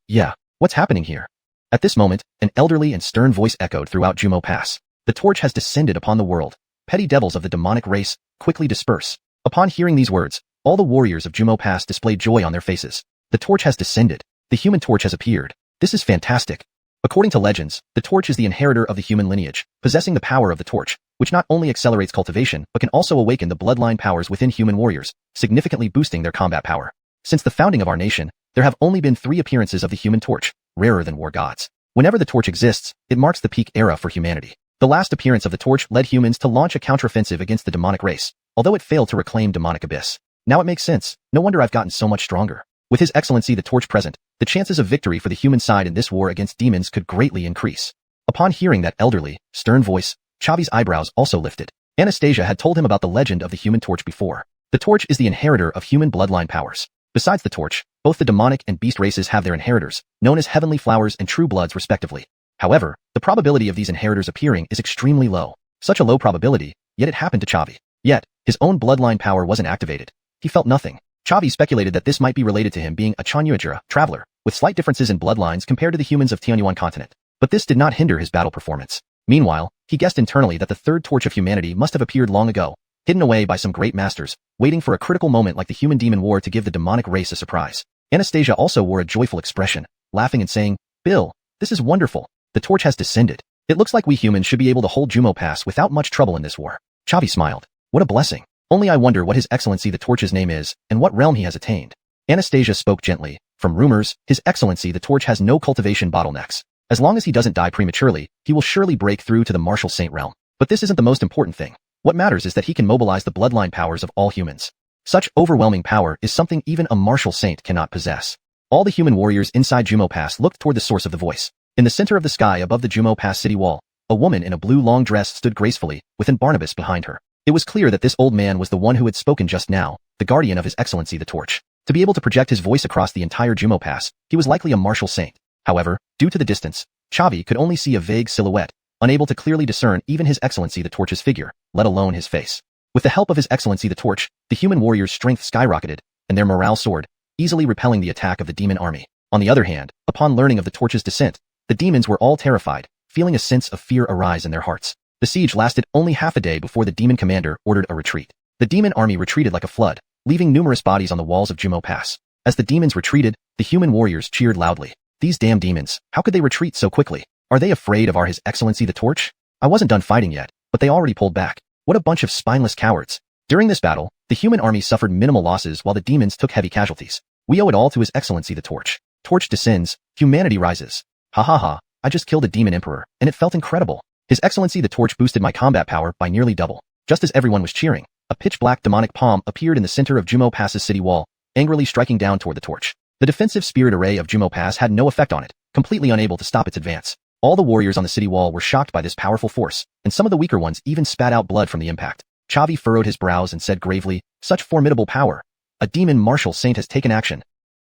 what's happening here?" At this moment, an elderly and stern voice echoed throughout Jumo Pass. "The torch has descended upon the world. Petty devils of the demonic race, quickly disperse." Upon hearing these words, All the warriors of Jumo Pass displayed joy on their faces. The torch has descended. The human torch has appeared. This is fantastic. According to legends, the torch is the inheritor of the human lineage, possessing the power of the torch, which not only accelerates cultivation but can also awaken the bloodline powers within human warriors, significantly boosting their combat power. Since the founding of our nation, there have only been 3 appearances of the human torch, rarer than war gods. Whenever the torch exists, it marks the peak era for humanity. The last appearance of the torch led humans to launch a counteroffensive against the demonic race, although it failed to reclaim demonic abyss. Now it makes sense. No wonder I've gotten so much stronger. With His Excellency the Torch present, the chances of victory for the human side in this war against demons could greatly increase. Upon hearing that elderly, stern voice, Chavi's eyebrows also lifted. Anastasia had told him about the legend of the human torch before. The torch is the inheritor of human bloodline powers. Besides the torch, both the demonic and beast races have their inheritors, known as heavenly flowers and true bloods respectively. However, the probability of these inheritors appearing is extremely low. Such a low probability, yet it happened to Chavi. Yet, his own bloodline power wasn't activated. He felt nothing. Chavi speculated that this might be related to him being a xuanhuan traveler, with slight differences in bloodlines compared to the humans of Xuanhuan continent. But this did not hinder his battle performance. Meanwhile, he guessed internally that the third torch of humanity must have appeared long ago, hidden away by some great masters, waiting for a critical moment like the human-demon war to give the demonic race a surprise. Anastasia also wore a joyful expression, laughing and saying, "Bill, this is wonderful. The torch has descended. It looks like we humans should be able to hold Jumo Pass without much trouble in this war." Chavi smiled. What a blessing. Only I wonder what His Excellency the Torch's name is, and what realm he has attained. Anastasia spoke gently. From rumors, His Excellency the Torch has no cultivation bottlenecks. As long as he doesn't die prematurely, he will surely break through to the martial saint realm. But this isn't the most important thing. What matters is that he can mobilize the bloodline powers of all humans. Such overwhelming power is something even a martial saint cannot possess. All the human warriors inside Jumo Pass looked toward the source of the voice. In the center of the sky above the Jumo Pass city wall, a woman in a blue long dress stood gracefully, with an Barnabas behind her. It was clear that this old man was the one who had spoken just now, the guardian of His Excellency the Torch. To be able to project his voice across the entire Jumo Pass, he was likely a martial saint. However, due to the distance, Chavi could only see a vague silhouette, unable to clearly discern even His Excellency the Torch's figure, let alone his face. With the help of His Excellency the Torch, the human warriors' strength skyrocketed, and their morale soared, easily repelling the attack of the demon army. On the other hand, upon learning of the Torch's descent, the demons were all terrified, feeling a sense of fear arise in their hearts. The siege lasted only half a day before the demon commander ordered a retreat. The demon army retreated like a flood, leaving numerous bodies on the walls of Jumo Pass. As the demons retreated, the human warriors cheered loudly. These damn demons, how could they retreat so quickly? Are they afraid of our His Excellency the Torch? I wasn't done fighting yet, but they already pulled back. What a bunch of spineless cowards. During this battle, the human army suffered minimal losses while the demons took heavy casualties. We owe it all to His Excellency the Torch. Torch descends, humanity rises. Ha ha ha, I just killed a demon emperor, and it felt incredible. His Excellency the Torch boosted my combat power by nearly double. Just as everyone was cheering, a pitch-black demonic palm appeared in the center of Jumo Pass's city wall, angrily striking down toward the torch. The defensive spirit array of Jumo Pass had no effect on it, completely unable to stop its advance. All the warriors on the city wall were shocked by this powerful force, and some of the weaker ones even spat out blood from the impact. Chavi furrowed his brows and said gravely, "Such formidable power. A demon martial saint has taken action."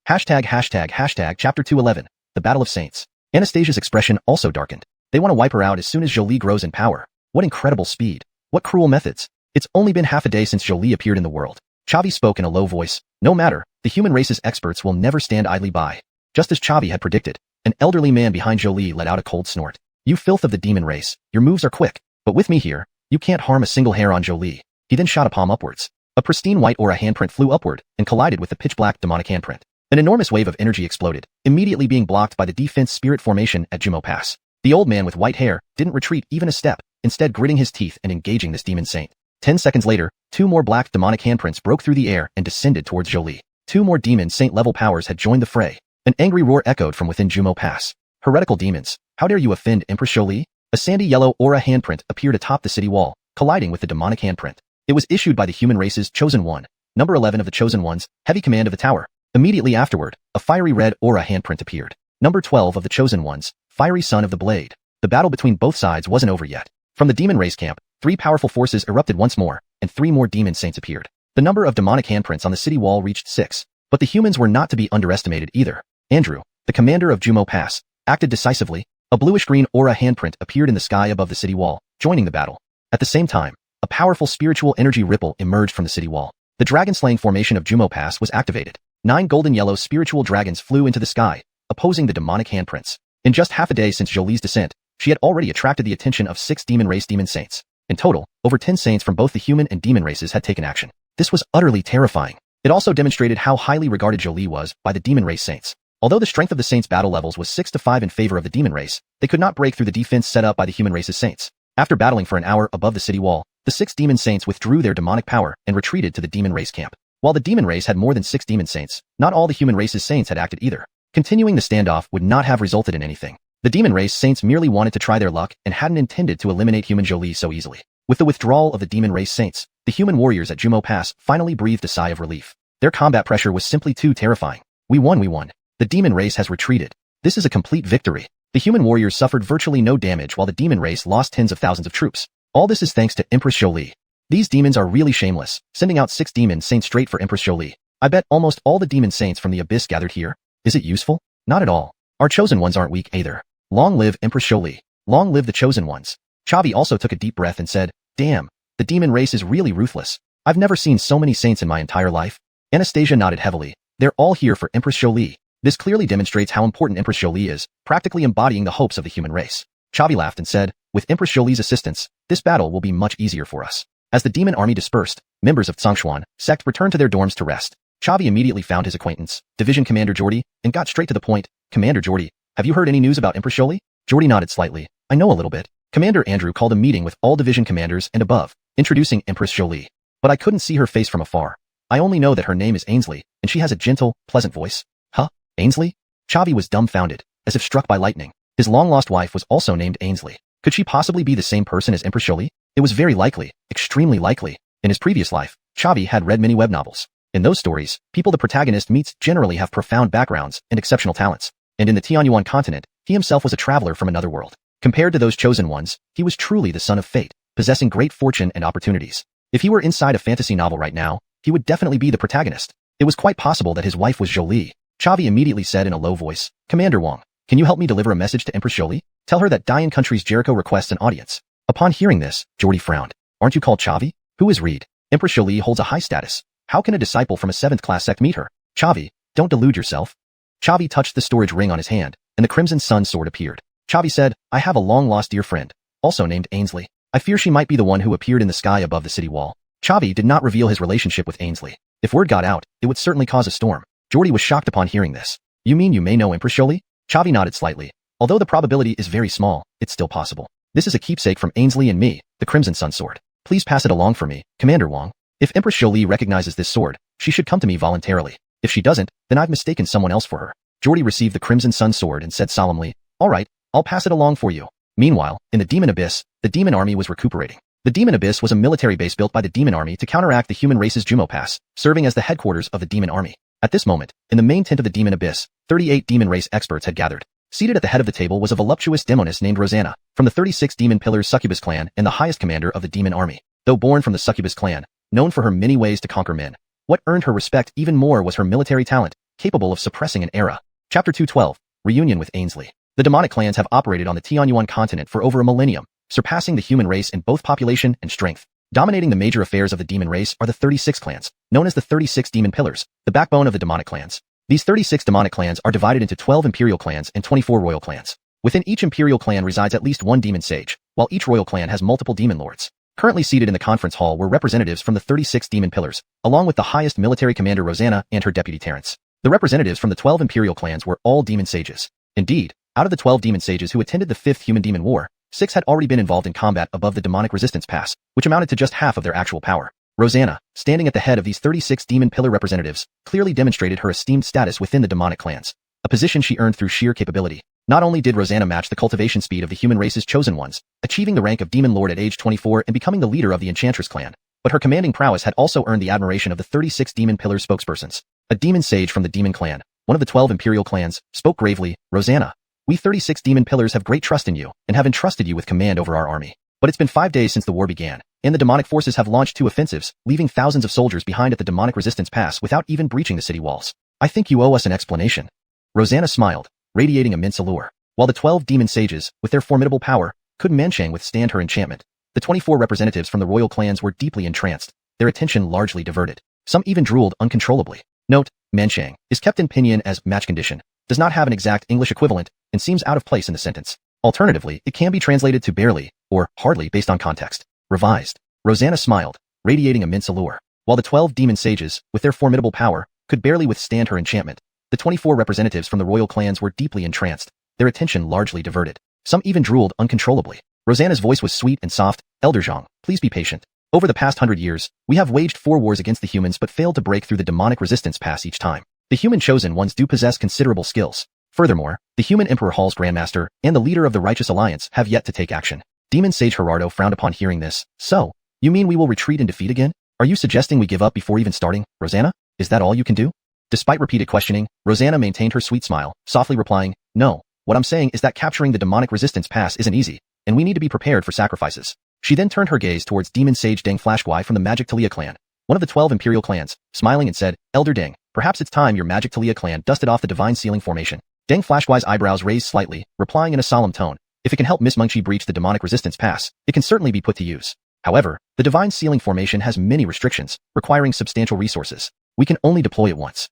Chapter 211, The Battle of Saints. Anastasia's expression also darkened. They want to wipe her out as soon as Jolie grows in power. What incredible speed. What cruel methods. It's only been half a day since Jolie appeared in the world. Chavi spoke in a low voice. No matter, the human race's experts will never stand idly by. Just as Chavi had predicted, an elderly man behind Jolie let out a cold snort. "You filth of the demon race, your moves are quick, but with me here, you can't harm a single hair on Jolie." He then shot a palm upwards. A pristine white aura handprint flew upward and collided with the pitch-black demonic handprint. An enormous wave of energy exploded, immediately being blocked by the defense spirit formation at Jumo Pass. The old man with white hair didn't retreat even a step, instead gritting his teeth and engaging this demon saint. 10 seconds later, 2 more black demonic handprints broke through the air and descended towards Jolie. 2 more demon saint-level powers had joined the fray. An angry roar echoed from within Jumo Pass. "Heretical demons, how dare you offend Empress Jolie?" A sandy yellow aura handprint appeared atop the city wall, colliding with the demonic handprint. It was issued by the human race's Chosen One, number 11 of the Chosen Ones, heavy command of the tower. Immediately afterward, a fiery red aura handprint appeared. Number 12 of the Chosen Ones, fiery son of the blade. The battle between both sides wasn't over yet. From the demon race camp, 3 powerful forces erupted once more, and 3 more demon saints appeared. The number of demonic handprints on the city wall reached 6. But the humans were not to be underestimated either. Andrew, the commander of Jumo Pass, acted decisively. A bluish-green aura handprint appeared in the sky above the city wall, joining the battle. At the same time, a powerful spiritual energy ripple emerged from the city wall. The dragon-slaying formation of Jumo Pass was activated. 9 golden-yellow spiritual dragons flew into the sky, opposing the demonic handprints. In just half a day since Jolie's descent, she had already attracted the attention of 6 demon race demon saints. In total, over 10 saints from both the human and demon races had taken action. This was utterly terrifying. It also demonstrated how highly regarded Zhou was by the demon race saints. Although the strength of the saints' battle levels was 6-5 in favor of the demon race, they could not break through the defense set up by the human race's saints. After battling for an hour above the city wall, the 6 demon saints withdrew their demonic power and retreated to the demon race camp. While the demon race had more than 6 demon saints, not all the human race's saints had acted either. Continuing the standoff would not have resulted in anything. The demon race saints merely wanted to try their luck and hadn't intended to eliminate human Zhou so easily. With the withdrawal of the demon race saints, the human warriors at Jumo Pass finally breathed a sigh of relief. Their combat pressure was simply too terrifying. We won. The demon race has retreated. This is a complete victory. The human warriors suffered virtually no damage while the demon race lost tens of thousands of troops. All this is thanks to Empress Zhou. These demons are really shameless, sending out 6 demon saints straight for Empress Zhou. I bet almost all the demon saints from the abyss gathered here. Is it useful? Not at all. Our chosen ones aren't weak either. Long live Empress Zhou. Long live the chosen ones. Chavi also took a deep breath and said, damn, the demon race is really ruthless. I've never seen so many saints in my entire life. Anastasia nodded heavily. They're all here for Empress Zhou. This clearly demonstrates how important Empress Zhou is, practically embodying the hopes of the human race. Chavi laughed and said, with Empress Zhou's assistance, this battle will be much easier for us. As the demon army dispersed, members of Xuanhuan sect returned to their dorms to rest. Chavi immediately found his acquaintance, Division Commander Jordy, and got straight to the point. Commander Jordy, have you heard any news about Empress Zhou? Jordy nodded slightly. I know a little bit. Commander Andrew called a meeting with all division commanders and above, introducing Empress Zhou. But I couldn't see her face from afar. I only know that her name is Ainsley, and she has a gentle, pleasant voice. Huh? Ainsley? Chavi was dumbfounded, as if struck by lightning. His long-lost wife was also named Ainsley. Could she possibly be the same person as Empress Zhou? It was very likely, extremely likely. In his previous life, Chavi had read many web novels. In those stories, people the protagonist meets generally have profound backgrounds and exceptional talents. And in the Xuanhuan continent, he himself was a traveler from another world. Compared to those chosen ones, he was truly the son of fate, possessing great fortune and opportunities. If he were inside a fantasy novel right now, he would definitely be the protagonist. It was quite possible that his wife was Zhou. Chavi immediately said in a low voice, Commander Wang, can you help me deliver a message to Empress Zhou? Tell her that Dian Country's Jericho requests an audience. Upon hearing this, Jordy frowned. Aren't you called Chavi? Who is Reed? Empress Zhou holds a high status. How can a disciple from a 7th class sect meet her? Chavi, don't delude yourself. Chavi touched the storage ring on his hand, and the Crimson Sun sword appeared. Chavi said, I have a long-lost dear friend, also named Ainsley. I fear she might be the one who appeared in the sky above the city wall. Chavi did not reveal his relationship with Ainsley. If word got out, it would certainly cause a storm. Jordy was shocked upon hearing this. You mean you may know Empress Zhou? Chavi nodded slightly. Although the probability is very small, it's still possible. This is a keepsake from Ainsley and me, the Crimson Sun sword. Please pass it along for me, Commander Wang. If Empress Zhou recognizes this sword, she should come to me voluntarily. If she doesn't, then I've mistaken someone else for her. Jordy received the Crimson Sun sword and said solemnly, all right, I'll pass it along for you. Meanwhile, in the Demon Abyss, the demon army was recuperating. The Demon Abyss was a military base built by the demon army to counteract the human race's Jumo Pass, serving as the headquarters of the demon army. At this moment, in the main tent of the Demon Abyss, 38 demon race experts had gathered. Seated at the head of the table was a voluptuous demoness named Rosanna, from the 36 Demon Pillars Succubus clan and the highest commander of the demon army. Though born from the Succubus clan, known for her many ways to conquer men, what earned her respect even more was her military talent, capable of suppressing an era. Chapter 212, Reunion with Ainsley. The demonic clans have operated on the Xuanhuan continent for over a millennium, surpassing the human race in both population and strength. Dominating the major affairs of the demon race are the 36 clans, known as the 36 Demon Pillars, the backbone of the demonic clans. These 36 demonic clans are divided into 12 imperial clans and 24 royal clans. Within each imperial clan resides at least one demon sage, while each royal clan has multiple demon lords. Currently seated in the conference hall were representatives from the 36 demon pillars, along with the highest military commander Rosanna and her deputy Terrence. The representatives from the 12 imperial clans were all demon sages. Indeed, out of the 12 demon sages who attended the 5th Human Demon War, 6 had already been involved in combat above the demonic resistance pass, which amounted to just half of their actual power. Rosanna, standing at the head of these 36 demon pillar representatives, clearly demonstrated her esteemed status within the demonic clans, a position she earned through sheer capability. Not only did Rosanna match the cultivation speed of the human race's chosen ones, achieving the rank of Demon Lord at age 24 and becoming the leader of the Enchantress clan, but her commanding prowess had also earned the admiration of the 36 demon pillar spokespersons. A demon sage from the demon clan, one of the 12 imperial clans, spoke gravely, Rosanna, we 36 demon pillars have great trust in you and have entrusted you with command over our army. But it's been 5 days since the war began, and the demonic forces have launched 2 offensives, leaving thousands of soldiers behind at the demonic resistance pass without even breaching the city walls. I think you owe us an explanation. Rosanna smiled, radiating immense allure. While the 12 demon sages, with their formidable power, couldn't Manchang withstand her enchantment, the 24 representatives from the royal clans were deeply entranced, their attention largely diverted. Some even drooled uncontrollably. Note, Manchang is kept in pinyin as match condition, does not have an exact English equivalent, and seems out of place in the sentence. Alternatively, it can be translated to barely, or hardly based on context. Revised. Rosanna smiled, radiating immense allure. While the 12 demon sages, with their formidable power, could barely withstand her enchantment, the 24 representatives from the royal clans were deeply entranced, their attention largely diverted. Some even drooled uncontrollably. Rosanna's voice was sweet and soft. Elder Zhang, please be patient. Over the past 100 years, we have waged 4 wars against the humans but failed to break through the demonic resistance pass each time. The human chosen ones do possess considerable skills. Furthermore, the human Emperor Hall's Grandmaster and the leader of the Righteous Alliance have yet to take action. Demon Sage Gerardo frowned upon hearing this. So, you mean we will retreat in defeat again? Are you suggesting we give up before even starting, Rosanna? Is that all you can do? Despite repeated questioning, Rosanna maintained her sweet smile, softly replying, no, what I'm saying is that capturing the demonic resistance pass isn't easy, and we need to be prepared for sacrifices. She then turned her gaze towards Demon Sage Deng Flashguai from the Magic Talia clan, one of the 12 imperial clans, smiling and said, Elder Deng, perhaps it's time your Magic Talia clan dusted off the divine sealing formation. Deng Flashguai's eyebrows raised slightly, replying in a solemn tone, if it can help Miss Mengqi breach the demonic resistance pass, it can certainly be put to use. However, the divine sealing formation has many restrictions, requiring substantial resources. We can only deploy it once.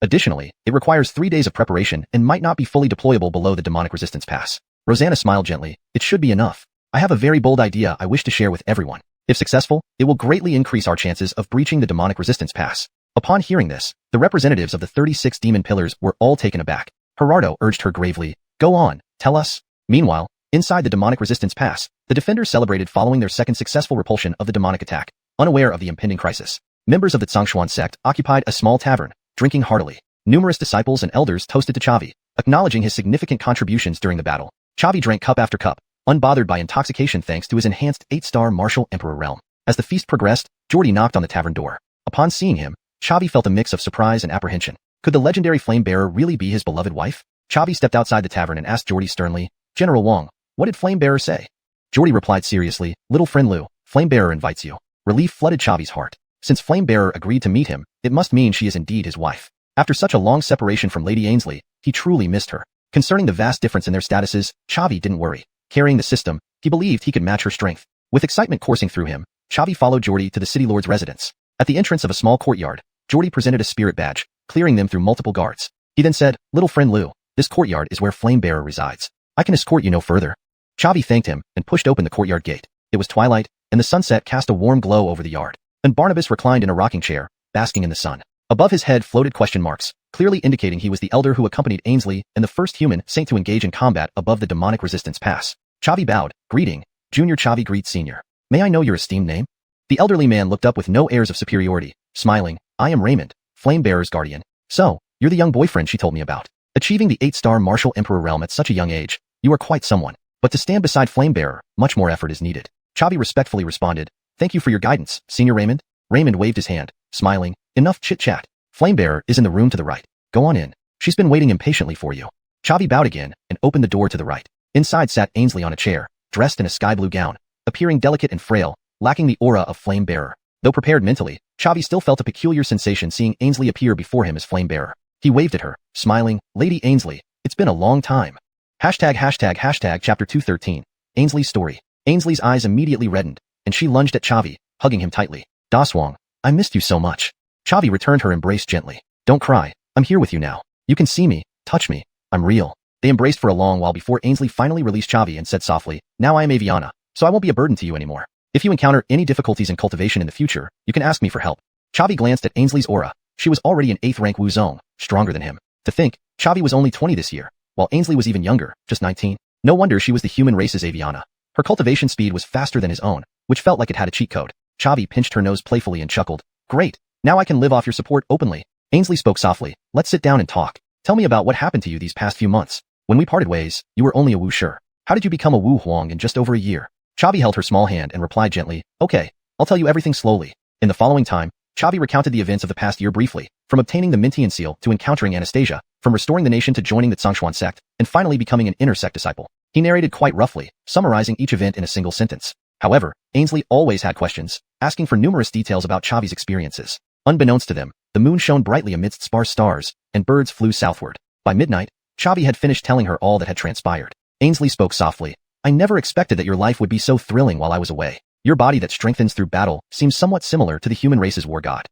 Additionally, it requires 3 days of preparation and might not be fully deployable below the demonic resistance pass. Rosanna smiled gently, it should be enough. I have a very bold idea I wish to share with everyone. If successful, it will greatly increase our chances of breaching the demonic resistance pass. Upon hearing this, the representatives of the 36 demon pillars were all taken aback. Gerardo urged her gravely, go on, tell us. Meanwhile, inside the demonic resistance pass, the defenders celebrated following their second successful repulsion of the demonic attack, unaware of the impending crisis. Members of the Xuanhuan sect occupied a small tavern, drinking heartily. Numerous disciples and elders toasted to Chavi, acknowledging his significant contributions during the battle. Chavi drank cup after cup, unbothered by intoxication thanks to his enhanced 8-star martial emperor realm. As the feast progressed, Jordy knocked on the tavern door. Upon seeing him, Chavi felt a mix of surprise and apprehension. Could the legendary flame bearer really be his beloved wife? Chavi stepped outside the tavern and asked Jordy sternly, General Wang, what did flame bearer say? Jordy replied seriously, little friend Liu, flame bearer invites you. Relief flooded Chavi's heart. Since flame bearer agreed to meet him, it must mean she is indeed his wife. After such a long separation from Lady Ainsley, he truly missed her. Concerning the vast difference in their statuses, Chavi didn't worry. Carrying the system, he believed he could match her strength. With excitement coursing through him, Chavi followed Jordy to the city lord's residence. At the entrance of a small courtyard, Jordy presented a spirit badge, clearing them through multiple guards. He then said, little friend Liu, this courtyard is where flame bearer resides. I can escort you no further. Chavi thanked him and pushed open the courtyard gate. It was twilight, and the sunset cast a warm glow over the yard. And Barnabas reclined in a rocking chair, basking in the sun. Above his head floated question marks, clearly indicating he was the elder who accompanied Ainsley and the first human saint to engage in combat above the demonic resistance pass. Chavi bowed, greeting. Junior Chavi greets Senior. May I know your esteemed name? The elderly man looked up with no airs of superiority, smiling. I am Raymond, flame bearer's guardian. So, you're the young boyfriend she told me about. Achieving the 8-star martial emperor realm at such a young age, you are quite someone. But to stand beside flame bearer, much more effort is needed. Chavi respectfully responded, thank you for your guidance, Senior Raymond. Raymond waved his hand, smiling, enough chit-chat. Flame bearer is in the room to the right. Go on in. She's been waiting impatiently for you. Chavi bowed again and opened the door to the right. Inside sat Ainsley on a chair, dressed in a sky blue gown, appearing delicate and frail, lacking the aura of flame bearer. Though prepared mentally, Chavi still felt a peculiar sensation seeing Ainsley appear before him as flame bearer. He waved at her, smiling, Lady Ainsley, it's been a long time. Hashtag chapter 213. Ainsley's story. Ainsley's eyes immediately reddened, and she lunged at Chavi, hugging him tightly. Daswang, I missed you so much. Chavi returned her embrace gently. Don't cry, I'm here with you now. You can see me, touch me, I'm real. They embraced for a long while before Ainsley finally released Chavi and said softly, now I am Aviana, so I won't be a burden to you anymore. If you encounter any difficulties in cultivation in the future, you can ask me for help. Chavi glanced at Ainsley's aura. She was already an 8th rank Wu Zong, stronger than him. To think, Chavi was only 20 this year, while Ainsley was even younger, just 19. No wonder she was the human race's Aviana. Her cultivation speed was faster than his own, which felt like it had a cheat code. Chavi pinched her nose playfully and chuckled. Great, now I can live off your support openly. Ainsley spoke softly. Let's sit down and talk. Tell me about what happened to you these past few months. When we parted ways, you were only a Wu Shi. How did you become a Wu Huang in just over a year? Chavi held her small hand and replied gently, okay, I'll tell you everything slowly. In the following time, Chavi recounted the events of the past year briefly, from obtaining the Mintian seal to encountering Anastasia, from restoring the nation to joining the Stronger1 sect, and finally becoming an inner sect disciple. He narrated quite roughly, summarizing each event in a single sentence. However, Ainsley always had questions, asking for numerous details about Chavi's experiences. Unbeknownst to them, the moon shone brightly amidst sparse stars, and birds flew southward. By midnight, Chavi had finished telling her all that had transpired. Ainsley spoke softly. I never expected that your life would be so thrilling while I was away. Your body that strengthens through battle seems somewhat similar to the human race's war god.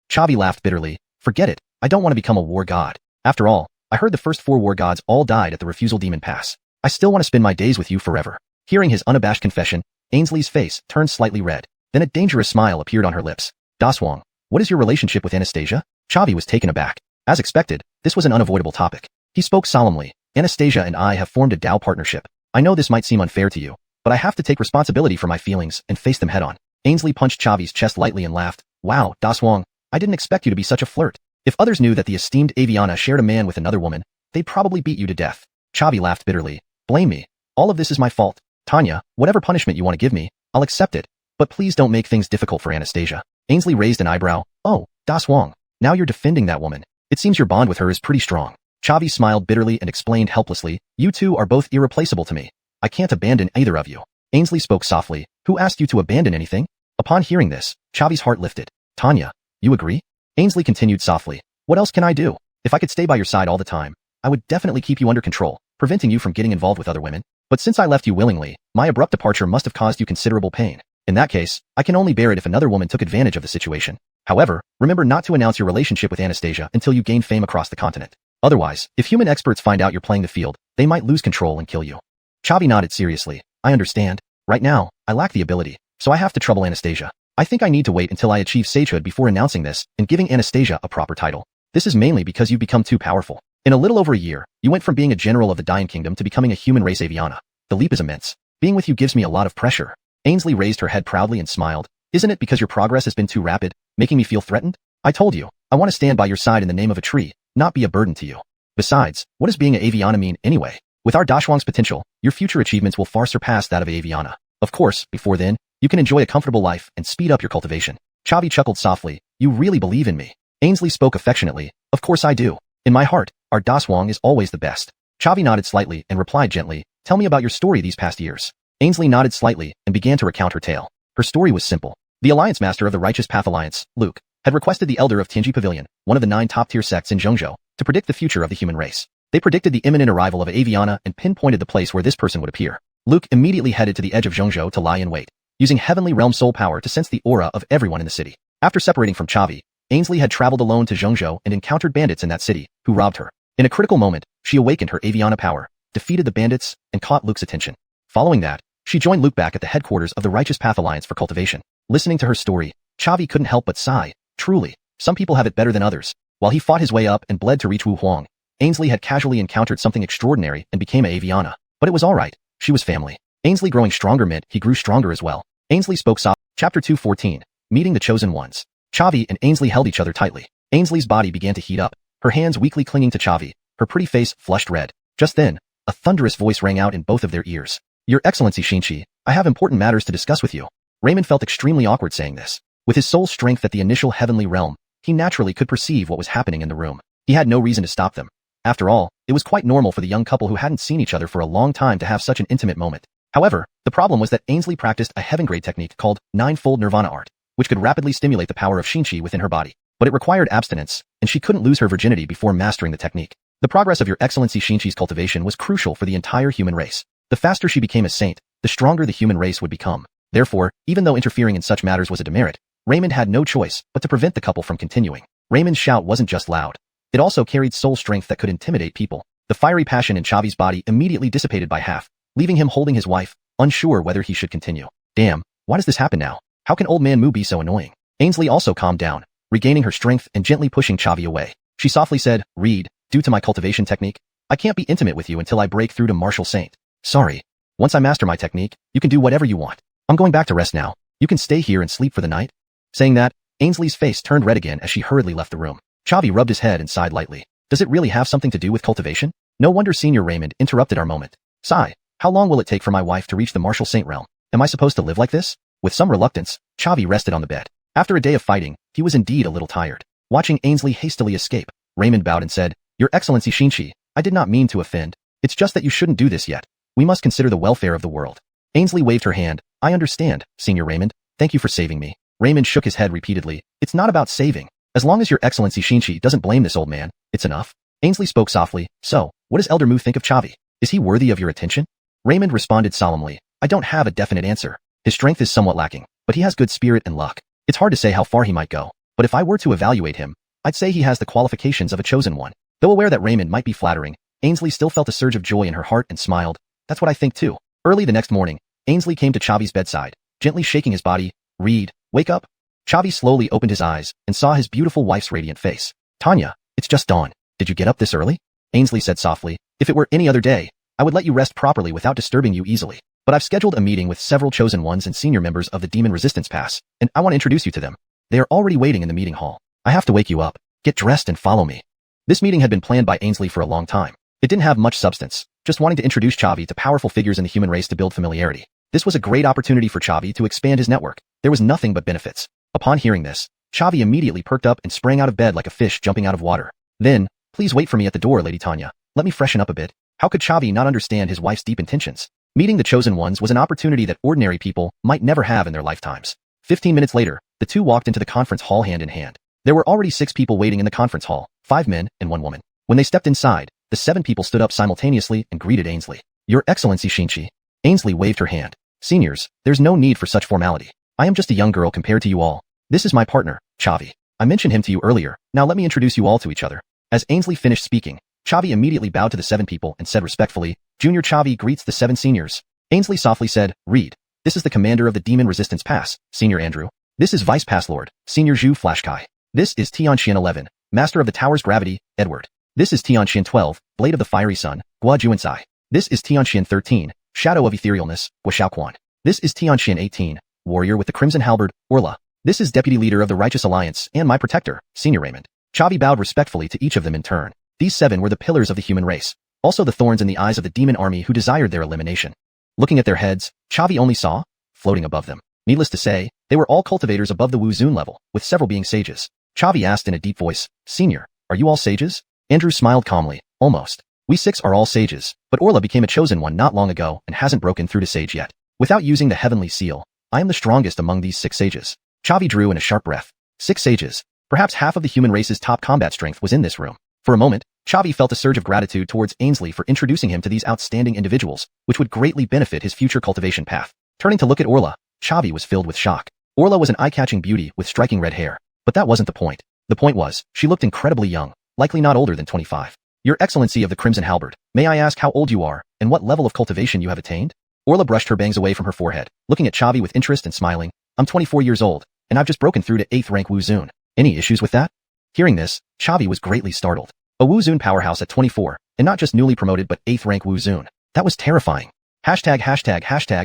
Chavi laughed bitterly. Forget it, I don't want to become a war god. After all, I heard the first 4 war gods all died at the Refusal Demon Pass. I still want to spend my days with you forever. Hearing his unabashed confession, Ainsley's face turned slightly red. Then a dangerous smile appeared on her lips. Daswang, what is your relationship with Anastasia? Chavi was taken aback. As expected, this was an unavoidable topic. He spoke solemnly. Anastasia and I have formed a Dao partnership. I know this might seem unfair to you, but I have to take responsibility for my feelings and face them head on. Ainsley punched Chavi's chest lightly and laughed. Wow, Daswang, I didn't expect you to be such a flirt. If others knew that the esteemed Aviana shared a man with another woman, they'd probably beat you to death. Chavi laughed bitterly. Blame me. All of this is my fault. Tanya, whatever punishment you want to give me, I'll accept it. But please don't make things difficult for Anastasia. Ainsley raised an eyebrow. Oh, Daswang, now you're defending that woman. It seems your bond with her is pretty strong. Chavi smiled bitterly and explained helplessly, you two are both irreplaceable to me. I can't abandon either of you. Ainsley spoke softly. Who asked you to abandon anything? Upon hearing this, Chavi's heart lifted. Tanya, you agree? Ainsley continued softly. What else can I do? If I could stay by your side all the time, I would definitely keep you under control, preventing you from getting involved with other women. But since I left you willingly, my abrupt departure must have caused you considerable pain. In that case, I can only bear it if another woman took advantage of the situation. However, remember not to announce your relationship with Anastasia until you gain fame across the continent. Otherwise, if human experts find out you're playing the field, they might lose control and kill you. Chavi nodded seriously. I understand. Right now, I lack the ability, so I have to trouble Anastasia. I think I need to wait until I achieve sagehood before announcing this and giving Anastasia a proper title. This is mainly because you've become too powerful. In a little over a year, you went from being a general of the Dying Kingdom to becoming a human race Aviana. The leap is immense. Being with you gives me a lot of pressure. Ainsley raised her head proudly and smiled. Isn't it because your progress has been too rapid, making me feel threatened? I told you, I want to stand by your side in the name of a tree, not be a burden to you. Besides, what does being a Aviana mean anyway? With our Dashwang's potential, your future achievements will far surpass that of Aviana. Of course, before then, you can enjoy a comfortable life and speed up your cultivation. Chavi chuckled softly. You really believe in me. Ainsley spoke affectionately. Of course I do. In my heart, our Daswang is always the best. Chavi nodded slightly and replied gently, tell me about your story these past years. Ainsley nodded slightly and began to recount her tale. Her story was simple. The Alliance Master of the Righteous Path Alliance, Luke, had requested the Elder of Tianji Pavilion, one of the 9 top-tier sects in Zhongzhou, to predict the future of the human race. They predicted the imminent arrival of Aviana and pinpointed the place where this person would appear. Luke immediately headed to the edge of Zhongzhou to lie in wait, using heavenly realm soul power to sense the aura of everyone in the city. After separating from Chavi, Ainsley had traveled alone to Zhongzhou and encountered bandits in that city, who robbed her. In a critical moment, she awakened her Aviana power, defeated the bandits, and caught Luke's attention. Following that, she joined Luke back at the headquarters of the Righteous Path Alliance for cultivation. Listening to her story, Chavi couldn't help but sigh. Truly, some people have it better than others. While he fought his way up and bled to reach Wuxia, Ainsley had casually encountered something extraordinary and became a Aviana. But it was alright. She was family. Ainsley growing stronger meant he grew stronger as well. Ainsley spoke soft. Chapter 214. Meeting the Chosen Ones. Chavi and Ainsley held each other tightly. Ainsley's body began to heat up, her hands weakly clinging to Chavi, her pretty face flushed red. Just then, a thunderous voice rang out in both of their ears. Your Excellency Xianxia, I have important matters to discuss with you. Raymond felt extremely awkward saying this. With his soul strength at the initial heavenly realm, he naturally could perceive what was happening in the room. He had no reason to stop them. After all, it was quite normal for the young couple who hadn't seen each other for a long time to have such an intimate moment. However, the problem was that Ainsley practiced a heaven-grade technique called Ninefold Nirvana Art, which could rapidly stimulate the power of Xianxia within her body. But it required abstinence, and she couldn't lose her virginity before mastering the technique. The progress of Your Excellency Xianxia's cultivation was crucial for the entire human race. The faster she became a saint, the stronger the human race would become. Therefore, even though interfering in such matters was a demerit, Raymond had no choice but to prevent the couple from continuing. Raymond's shout wasn't just loud. It also carried soul strength that could intimidate people. The fiery passion in Chavi's body immediately dissipated by half, leaving him holding his wife, unsure whether he should continue. Damn, why does this happen now? How can old man Mu be so annoying? Ainsley also calmed down, regaining her strength and gently pushing Chavi away. She softly said, Reed, due to my cultivation technique, I can't be intimate with you until I break through to Martial Saint. Sorry. Once I master my technique, you can do whatever you want. I'm going back to rest now. You can stay here and sleep for the night. Saying that, Ainsley's face turned red again as she hurriedly left the room. Chavi rubbed his head and sighed lightly. Does it really have something to do with cultivation? No wonder Senior Raymond interrupted our moment. Sigh, how long will it take for my wife to reach the Martial Saint realm? Am I supposed to live like this? With some reluctance, Chavi rested on the bed. After a day of fighting, he was indeed a little tired. Watching Ainsley hastily escape, Raymond bowed and said, Your Excellency Xianxia, I did not mean to offend. It's just that you shouldn't do this yet. We must consider the welfare of the world. Ainsley waved her hand. I understand, Senior Raymond. Thank you for saving me. Raymond shook his head repeatedly. It's not about saving. As long as Your Excellency Xianxia doesn't blame this old man, it's enough. Ainsley spoke softly. So, what does Elder Mu think of Chavi? Is he worthy of your attention? Raymond responded solemnly. I don't have a definite answer. His strength is somewhat lacking, but he has good spirit and luck. It's hard to say how far he might go, but if I were to evaluate him, I'd say he has the qualifications of a chosen one. Though aware that Raymond might be flattering, Ainsley still felt a surge of joy in her heart and smiled. That's what I think too. Early the next morning, Ainsley came to Chavi's bedside, gently shaking his body. Reed, wake up. Chavi slowly opened his eyes and saw his beautiful wife's radiant face. Tanya, it's just dawn. Did you get up this early? Ainsley said softly. If it were any other day, I would let you rest properly without disturbing you easily. But I've scheduled a meeting with several chosen ones and senior members of the Demon Resistance Pass, and I want to introduce you to them. They are already waiting in the meeting hall. I have to wake you up. Get dressed and follow me. This meeting had been planned by Ainsley for a long time. It didn't have much substance, just wanting to introduce Chavi to powerful figures in the human race to build familiarity. This was a great opportunity for Chavi to expand his network. There was nothing but benefits. Upon hearing this, Chavi immediately perked up and sprang out of bed like a fish jumping out of water. Then, please wait for me at the door, Lady Tanya. Let me freshen up a bit. How could Chavi not understand his wife's deep intentions? Meeting the chosen ones was an opportunity that ordinary people might never have in their lifetimes. 15 minutes later, the two walked into the conference hall hand in hand. There were already 6 people waiting in the conference hall, 5 men and 1 woman. When they stepped inside, the 7 people stood up simultaneously and greeted Ainsley. Your Excellency Xianxia. Ainsley waved her hand. Seniors, there's no need for such formality. I am just a young girl compared to you all. This is my partner, Chavi. I mentioned him to you earlier. Now let me introduce you all to each other. As Ainsley finished speaking, Chavi immediately bowed to the 7 people and said respectfully, Junior Chavi greets the 7 seniors. Ainsley softly said, Read. This is the commander of the Demon Resistance Pass, Senior Andrew. This is Vice Pass Lord, Senior Zhu Flashkai. This is Xianxia 11, Master of the Tower's Gravity, Edward. This is Xianxia 12, Blade of the Fiery Sun, Gua Juansai. This is Xianxia 13, Shadow of Etherealness, Xuanhuan. This is Xianxia 18, Warrior with the Crimson Halberd, Orla. This is Deputy Leader of the Righteous Alliance and my protector, Senior Raymond. Chavi bowed respectfully to each of them in turn. These 7 were the pillars of the human race, also the thorns in the eyes of the demon army who desired their elimination. Looking at their heads, Chavi only saw, floating above them. Needless to say, they were all cultivators above the Wuzun level, with several being sages. Chavi asked in a deep voice, Senior, are you all sages? Andrew smiled calmly, almost. We 6 are all sages, but Orla became a chosen one not long ago and hasn't broken through to sage yet. Without using the heavenly seal, I am the strongest among these 6 sages. Chavi drew in a sharp breath. 6 sages. Perhaps half of the human race's top combat strength was in this room. For a moment, Chavi felt a surge of gratitude towards Ainsley for introducing him to these outstanding individuals, which would greatly benefit his future cultivation path. Turning to look at Orla, Chavi was filled with shock. Orla was an eye-catching beauty with striking red hair. But that wasn't the point. The point was, she looked incredibly young, likely not older than 25. Your Excellency of the Crimson Halberd, may I ask how old you are, and what level of cultivation you have attained? Orla brushed her bangs away from her forehead, looking at Chavi with interest and smiling. I'm 24 years old, and I've just broken through to 8th rank Wuzun. Any issues with that? Hearing this, Chavi was greatly startled. A Wuzun powerhouse at 24, and not just newly promoted but 8th rank Wuzun. That was terrifying. Hashtag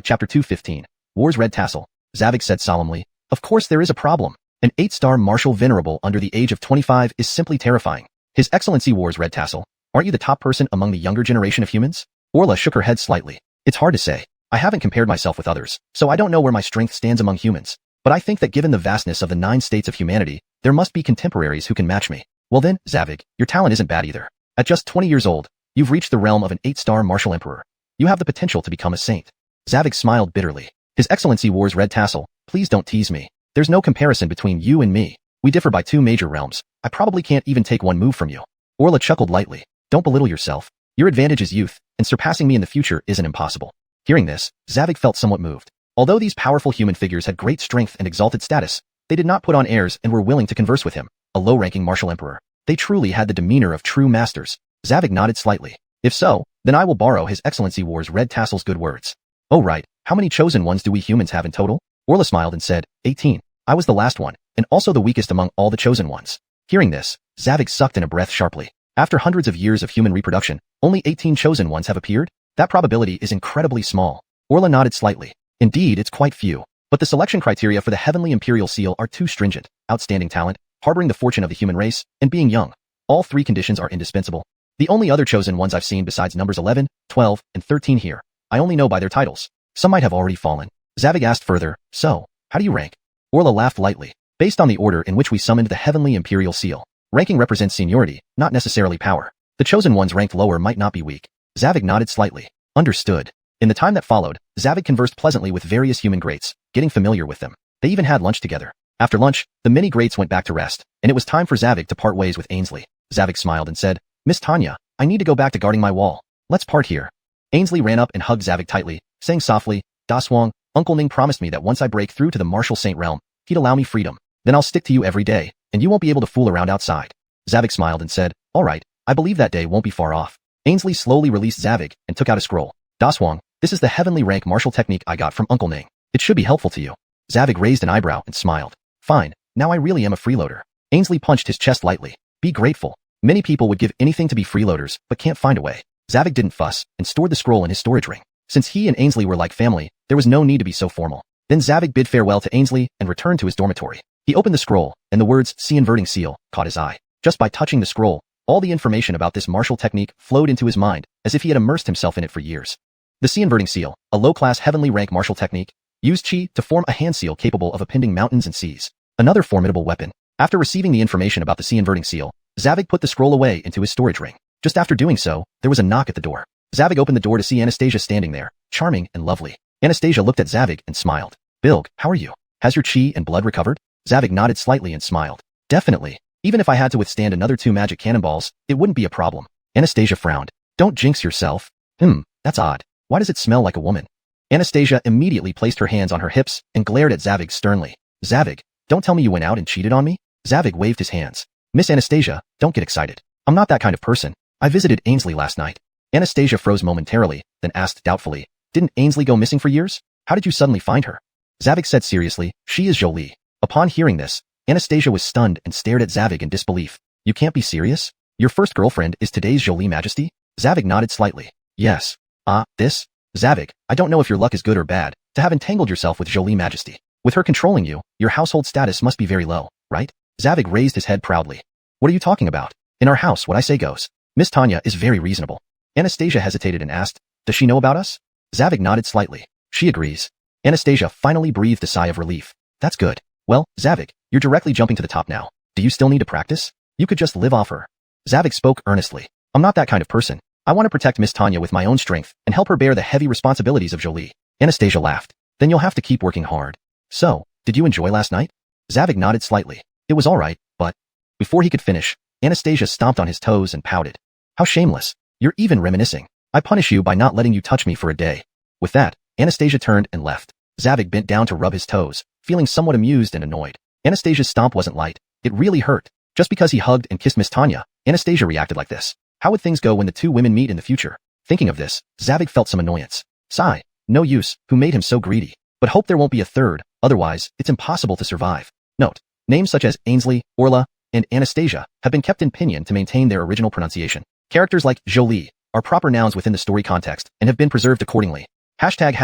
chapter 215. War's Red Tassel. Zavig said solemnly. Of course there is a problem. An 8-star martial venerable under the age of 25 is simply terrifying. His Excellency War's Red Tassel, aren't you the top person among the younger generation of humans? Orla shook her head slightly. It's hard to say. I haven't compared myself with others, so I don't know where my strength stands among humans. But I think that given the vastness of the 9 states of humanity, there must be contemporaries who can match me. Well then, Zavig, your talent isn't bad either. At just 20 years old, you've reached the realm of an 8-star martial emperor. You have the potential to become a saint. Zavig smiled bitterly. His Excellency War's Red Tassel, please don't tease me. There's no comparison between you and me. We differ by 2 major realms. I probably can't even take one move from you. Orla chuckled lightly. Don't belittle yourself. Your advantage is youth, and surpassing me in the future isn't impossible. Hearing this, Zavig felt somewhat moved. Although these powerful human figures had great strength and exalted status, they did not put on airs and were willing to converse with him, a low-ranking martial emperor. They truly had the demeanor of true masters. Zavig nodded slightly. If so, then I will borrow His Excellency War's Red Tassel's good words. Oh right, how many chosen ones do we humans have in total? Orla smiled and said, 18. I was the last one, and also the weakest among all the chosen ones. Hearing this, Zavig sucked in a breath sharply. After hundreds of years of human reproduction, only 18 chosen ones have appeared? That probability is incredibly small. Orla nodded slightly. Indeed, it's quite few. But the selection criteria for the Heavenly Imperial Seal are too stringent. Outstanding talent, harboring the fortune of the human race, and being young. All 3 conditions are indispensable. The only other chosen ones I've seen besides numbers 11, 12, and 13 here, I only know by their titles. Some might have already fallen. Zavig asked further, so, how do you rank? Orla laughed lightly. Based on the order in which we summoned the Heavenly Imperial Seal, ranking represents seniority, not necessarily power. The chosen ones ranked lower might not be weak. Zavig nodded slightly. Understood. In the time that followed, Zavig conversed pleasantly with various human greats, getting familiar with them. They even had lunch together. After lunch, the many greats went back to rest, and it was time for Zavig to part ways with Ainsley. Zavig smiled and said, Miss Tanya, I need to go back to guarding my wall. Let's part here. Ainsley ran up and hugged Zavig tightly, saying softly, Daswang, Uncle Ning promised me that once I break through to the martial saint realm, he'd allow me freedom. Then I'll stick to you every day, and you won't be able to fool around outside. Zavig smiled and said, all right, I believe that day won't be far off. Ainsley slowly released Zavig and took out a scroll. Daswang, this is the heavenly rank martial technique I got from Uncle Ning. It should be helpful to you. Zavig raised an eyebrow and smiled. Fine, now I really am a freeloader. Ainsley punched his chest lightly. Be grateful. Many people would give anything to be freeloaders, but can't find a way. Zavig didn't fuss, and stored the scroll in his storage ring. Since he and Ainsley were like family, there was no need to be so formal. Then Zavig bid farewell to Ainsley and returned to his dormitory. He opened the scroll, and the words, "See inverting seal," caught his eye. Just by touching the scroll, all the information about this martial technique flowed into his mind, as if he had immersed himself in it for years. The sea inverting seal, a low-class heavenly rank martial technique, used chi to form a hand seal capable of appending mountains and seas. Another formidable weapon. After receiving the information about the sea inverting seal, Zavig put the scroll away into his storage ring. Just after doing so, there was a knock at the door. Zavig opened the door to see Anastasia standing there, charming and lovely. Anastasia looked at Zavig and smiled. "Bilg, how are you? Has your chi and blood recovered?" Zavig nodded slightly and smiled. "Definitely. Even if I had to withstand another 2 magic cannonballs, it wouldn't be a problem." Anastasia frowned. "Don't jinx yourself." That's odd. Why does it smell like a woman?" Anastasia immediately placed her hands on her hips and glared at Zavig sternly. "Zavig, don't tell me you went out and cheated on me?" Zavig waved his hands. "Miss Anastasia, don't get excited. I'm not that kind of person. I visited Ainsley last night." Anastasia froze momentarily, then asked doubtfully, "Didn't Ainsley go missing for years? How did you suddenly find her?" Zavig said seriously, "She is Jolie." Upon hearing this, Anastasia was stunned and stared at Zavig in disbelief. "You can't be serious? Your first girlfriend is today's Jolie Majesty?" Zavig nodded slightly. "Yes. This? Zavig, I don't know if your luck is good or bad, to have entangled yourself with Jolie Majesty. With her controlling you, your household status must be very low, right?" Zavig raised his head proudly. "What are you talking about? In our house, what I say goes. Miss Tanya is very reasonable." Anastasia hesitated and asked, "Does she know about us?" Zavig nodded slightly. "She agrees." Anastasia finally breathed a sigh of relief. "That's good. Well, Zavig, you're directly jumping to the top now. Do you still need to practice? You could just live off her." Zavig spoke earnestly. "I'm not that kind of person. I want to protect Miss Tanya with my own strength and help her bear the heavy responsibilities of Jolie." Anastasia laughed. "Then you'll have to keep working hard." "So, did you enjoy last night?" Zavig nodded slightly. "It was all right, but..." Before he could finish, Anastasia stomped on his toes and pouted. "How shameless. You're even reminiscing. I punish you by not letting you touch me for a day." With that, Anastasia turned and left. Zavig bent down to rub his toes, feeling somewhat amused and annoyed. Anastasia's stomp wasn't light. It really hurt. Just because he hugged and kissed Miss Tanya, Anastasia reacted like this. How would things go when the two women meet in the future? Thinking of this, Zavig felt some annoyance. Sigh. No use, who made him so greedy? But hope there won't be a third, otherwise, it's impossible to survive. Note. Names such as Ainsley, Orla, and Anastasia have been kept in pinyin to maintain their original pronunciation. Characters like Jolie are proper nouns within the story context and have been preserved accordingly. Hashtag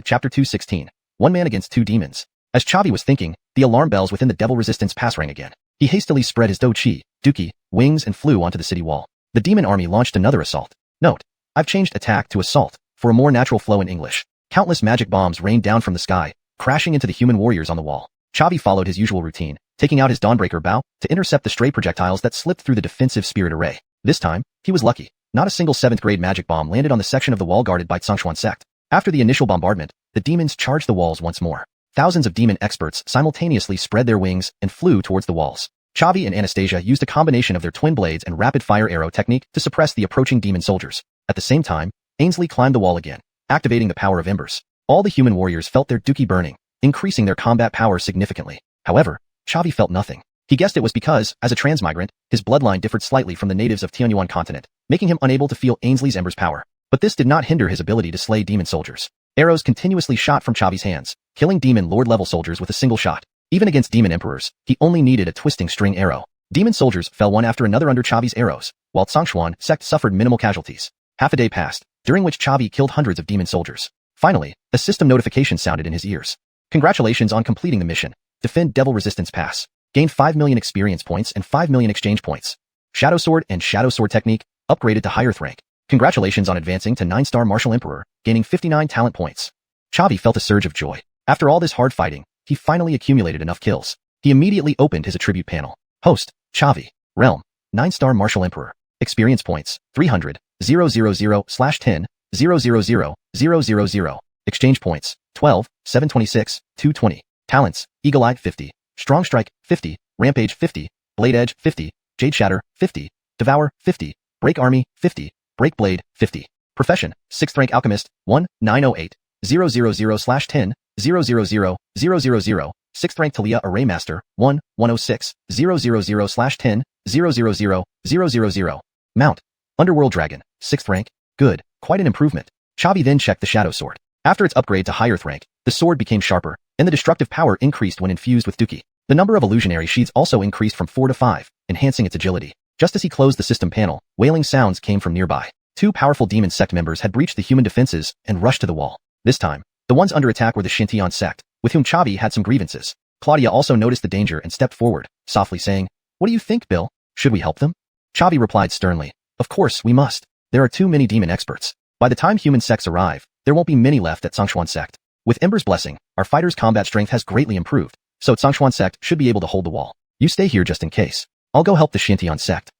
chapter 216. One man against 2 demons. As Chavi was thinking, the alarm bells within the devil resistance pass rang again. He hastily spread his douchi, duki, wings and flew onto the city wall. The demon army launched another assault. Note. I've changed attack to assault for a more natural flow in English. Countless magic bombs rained down from the sky, crashing into the human warriors on the wall. Chavi followed his usual routine, taking out his Dawnbreaker bow to intercept the stray projectiles that slipped through the defensive spirit array. This time, he was lucky. Not a single 7th grade magic bomb landed on the section of the wall guarded by Xuanhuan sect. After the initial bombardment, the demons charged the walls once more. Thousands of demon experts simultaneously spread their wings and flew towards the walls. Chavi and Anastasia used a combination of their twin blades and rapid-fire arrow technique to suppress the approaching demon soldiers. At the same time, Ainsley climbed the wall again, activating the power of embers. All the human warriors felt their duki burning, increasing their combat power significantly. However, Chavi felt nothing. He guessed it was because, as a transmigrant, his bloodline differed slightly from the natives of Xuanhuan continent, making him unable to feel Ainsley's embers power. But this did not hinder his ability to slay demon soldiers. Arrows continuously shot from Chavi's hands, killing demon lord-level soldiers with a single shot. Even against demon emperors, he only needed a twisting string arrow. Demon soldiers fell one after another under Chavi's arrows, while Xuanhuan sect suffered minimal casualties. Half a day passed, during which Chavi killed hundreds of demon soldiers. Finally, a system notification sounded in his ears. Congratulations on completing the mission. Defend Devil Resistance Pass. Gain 5 million experience points and 5 million exchange points. Shadow Sword and Shadow Sword Technique, upgraded to higher rank. Congratulations on advancing to 9-star Martial Emperor, gaining 59 talent points. Chavi felt a surge of joy. After all this hard fighting, he finally accumulated enough kills. He immediately opened his attribute panel. Host, Chavi. Realm, 9-star Martial Emperor. Experience points, 300, 000/10, 000/000. Exchange points, 12, 726, 220. Talents, Eagle Eye, 50. Strong Strike, 50. Rampage, 50. Blade Edge, 50. Jade Shatter, 50. Devour, 50. Break Army, 50. Break Blade, 50. Profession, 6th rank Alchemist, 1908, 000/10, 000/000. 6th rank Talia Array Master, 106, 000/10, 000/000. Mount, Underworld Dragon, 6th rank, good, quite an improvement. Chavi then checked the Shadow Sword. After its upgrade to higher rank, the sword became sharper, and the destructive power increased when infused with Duki. The number of illusionary sheets also increased from 4 to 5, enhancing its agility. Just as he closed the system panel, wailing sounds came from nearby. 2 powerful demon sect members had breached the human defenses and rushed to the wall. This time, the ones under attack were the Xianxia sect, with whom Chavi had some grievances. Claudia also noticed the danger and stepped forward, softly saying, "What do you think, Bill? Should we help them?" Chavi replied sternly, "Of course, we must. There are too many demon experts. By the time human sects arrive, there won't be many left at Xuanhuan sect. With Ember's blessing, our fighters' combat strength has greatly improved, so Xuanhuan sect should be able to hold the wall. You stay here just in case. I'll go help the Xianxia sect."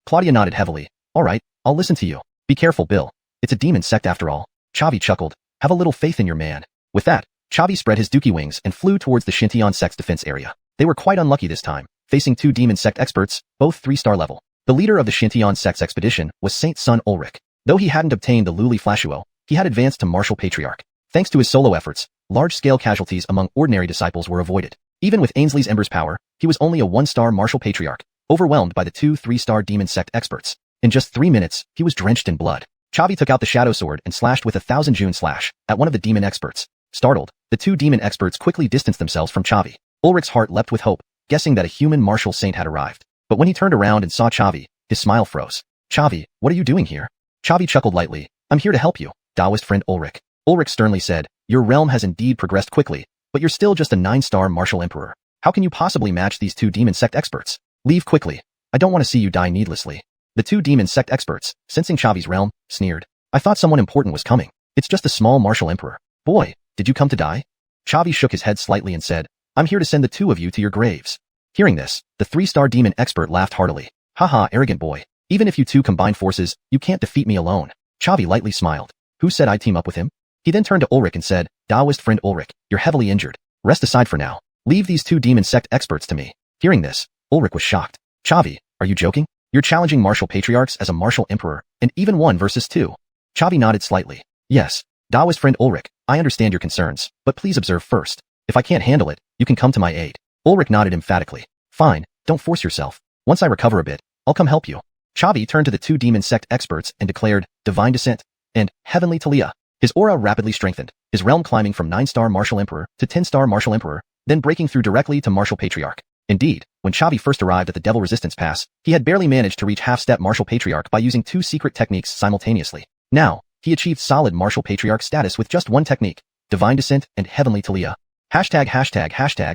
Claudia nodded heavily. "All right, I'll listen to you. Be careful, Bill. It's a demon sect after all." Chavi chuckled. "Have a little faith in your man." With that, Chavi spread his dookie wings and flew towards the Xianxia sect's defense area. They were quite unlucky this time, facing 2 demon sect experts, both 3-star level. The leader of the Xianxia sect's expedition was Saint Sun Ulrich. Though he hadn't obtained the Luli Flashuo, he had advanced to Martial Patriarch. Thanks to his solo efforts, large-scale casualties among ordinary disciples were avoided. Even with Ainsley's Ember's power, he was only a 1-star Martial Patriarch, overwhelmed by the 2 3-star demon sect experts. In just 3 minutes, he was drenched in blood. Chavi took out the Shadow Sword and slashed with a 1000 June slash at one of the demon experts. Startled, the 2 demon experts quickly distanced themselves from Chavi. Ulrich's heart leapt with hope, guessing that a human martial saint had arrived. But when he turned around and saw Chavi, his smile froze. "Chavi, what are you doing here?" Chavi chuckled lightly. "I'm here to help you, Taoist friend Ulrich." Ulrich sternly said, "Your realm has indeed progressed quickly, but you're still just a 9-star martial emperor. How can you possibly match these 2 demon sect experts? Leave quickly. I don't want to see you die needlessly." The 2 demon sect experts, sensing Chavi's realm, sneered. "I thought someone important was coming. It's just a small martial emperor. Boy, did you come to die?" Chavi shook his head slightly and said, "I'm here to send the 2 of you to your graves." Hearing this, the 3-star demon expert laughed heartily. "Haha, arrogant boy. Even if you 2 combine forces, you can't defeat me alone." Chavi lightly smiled. "Who said I'd team up with him?" He then turned to Ulrich and said, "Taoist friend Ulrich, you're heavily injured. Rest aside for now. Leave these 2 demon sect experts to me." Hearing this, Ulrich was shocked. "Chavi, are you joking? You're challenging martial patriarchs as a martial emperor, and even 1 versus 2. Chavi nodded slightly. "Yes, Taoist friend Ulrich, I understand your concerns, but please observe first. If I can't handle it, you can come to my aid." Ulrich nodded emphatically. "Fine, don't force yourself. Once I recover a bit, I'll come help you." Chavi turned to the 2 demon sect experts and declared, "Divine Descent," and "Heavenly Talia." His aura rapidly strengthened, his realm climbing from 9-star Martial Emperor to 10-star Martial Emperor, then breaking through directly to Martial Patriarch. Indeed, when Chavi first arrived at the Devil Resistance Pass, he had barely managed to reach half-step Martial Patriarch by using 2 secret techniques simultaneously. Now, he achieved solid Martial Patriarch status with just 1 technique, Divine Descent and Heavenly Talia. Hashtag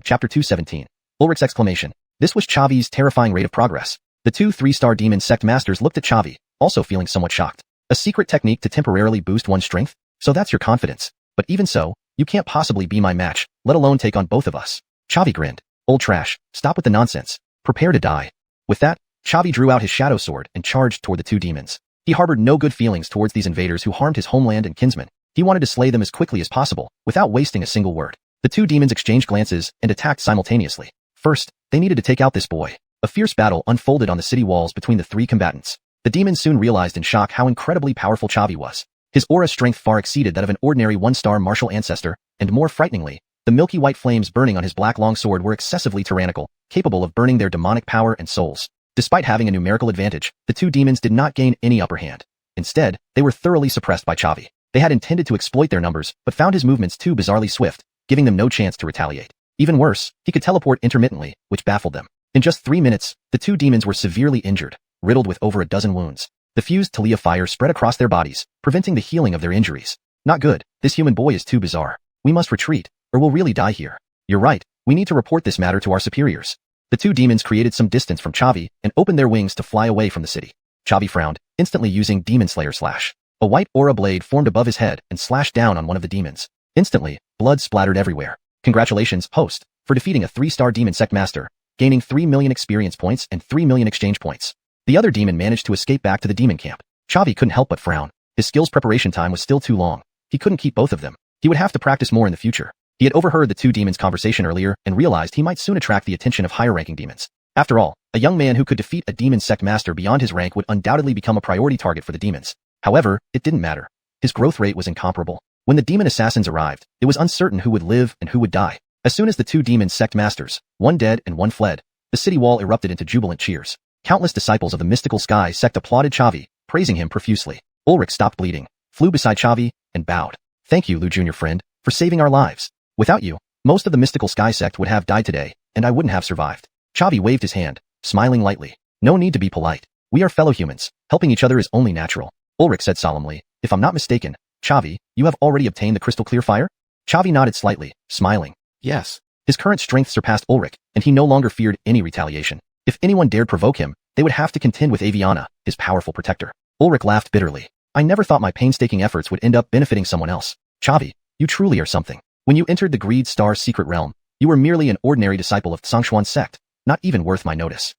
Chapter 217. Ulrich's exclamation. This was Chavi's terrifying rate of progress. The 2 3-star demon sect masters looked at Chavi, also feeling somewhat shocked. A secret technique to temporarily boost one's strength? So that's your confidence. But even so, you can't possibly be my match, let alone take on both of us. Chavi grinned. Old trash, stop with the nonsense. Prepare to die. With that, Chavi drew out his shadow sword and charged toward the 2 demons. He harbored no good feelings towards these invaders who harmed his homeland and kinsmen. He wanted to slay them as quickly as possible, without wasting a single word. The 2 demons exchanged glances and attacked simultaneously. First, they needed to take out this boy. A fierce battle unfolded on the city walls between the 3 combatants. The demons soon realized in shock how incredibly powerful Chavi was. His aura strength far exceeded that of an ordinary 1-star martial ancestor, and more frighteningly, the milky white flames burning on his black longsword were excessively tyrannical, capable of burning their demonic power and souls. Despite having a numerical advantage, the 2 demons did not gain any upper hand. Instead, they were thoroughly suppressed by Chavi. They had intended to exploit their numbers, but found his movements too bizarrely swift, giving them no chance to retaliate. Even worse, he could teleport intermittently, which baffled them. In just 3 minutes, the 2 demons were severely injured, riddled with over a dozen wounds. The fused Talia fire spread across their bodies, preventing the healing of their injuries. Not good, this human boy is too bizarre. We must retreat, or we'll really die here. You're right, we need to report this matter to our superiors. The 2 demons created some distance from Chavi and opened their wings to fly away from the city. Chavi frowned, instantly using Demon Slayer Slash. A white aura blade formed above his head and slashed down on one of the demons. Instantly, blood splattered everywhere. Congratulations, host, for defeating a 3-star demon sect master, gaining 3 million experience points and 3 million exchange points. The other demon managed to escape back to the demon camp. Chavi couldn't help but frown. His skills preparation time was still too long. He couldn't keep both of them. He would have to practice more in the future. He had overheard the 2 demons' conversation earlier and realized he might soon attract the attention of higher-ranking demons. After all, a young man who could defeat a demon sect master beyond his rank would undoubtedly become a priority target for the demons. However, it didn't matter. His growth rate was incomparable. When the demon assassins arrived, it was uncertain who would live and who would die. As soon as the 2 demon sect masters, one dead and one fled, the city wall erupted into jubilant cheers. Countless disciples of the mystical sky sect applauded Chavi, praising him profusely. Ulrich stopped bleeding, flew beside Chavi, and bowed. Thank you, Lu Jr. friend, for saving our lives. Without you, most of the mystical sky sect would have died today, and I wouldn't have survived. Chavi waved his hand, smiling lightly. No need to be polite. We are fellow humans. Helping each other is only natural. Ulrich said solemnly. If I'm not mistaken, Chavi, you have already obtained the crystal clear fire? Chavi nodded slightly, smiling. Yes. His current strength surpassed Ulrich, and he no longer feared any retaliation. If anyone dared provoke him, they would have to contend with Aviana, his powerful protector. Ulrich laughed bitterly. I never thought my painstaking efforts would end up benefiting someone else. Chavi, you truly are something. When you entered the Greed Star's secret realm, you were merely an ordinary disciple of Xuanhuan sect, not even worth my notice.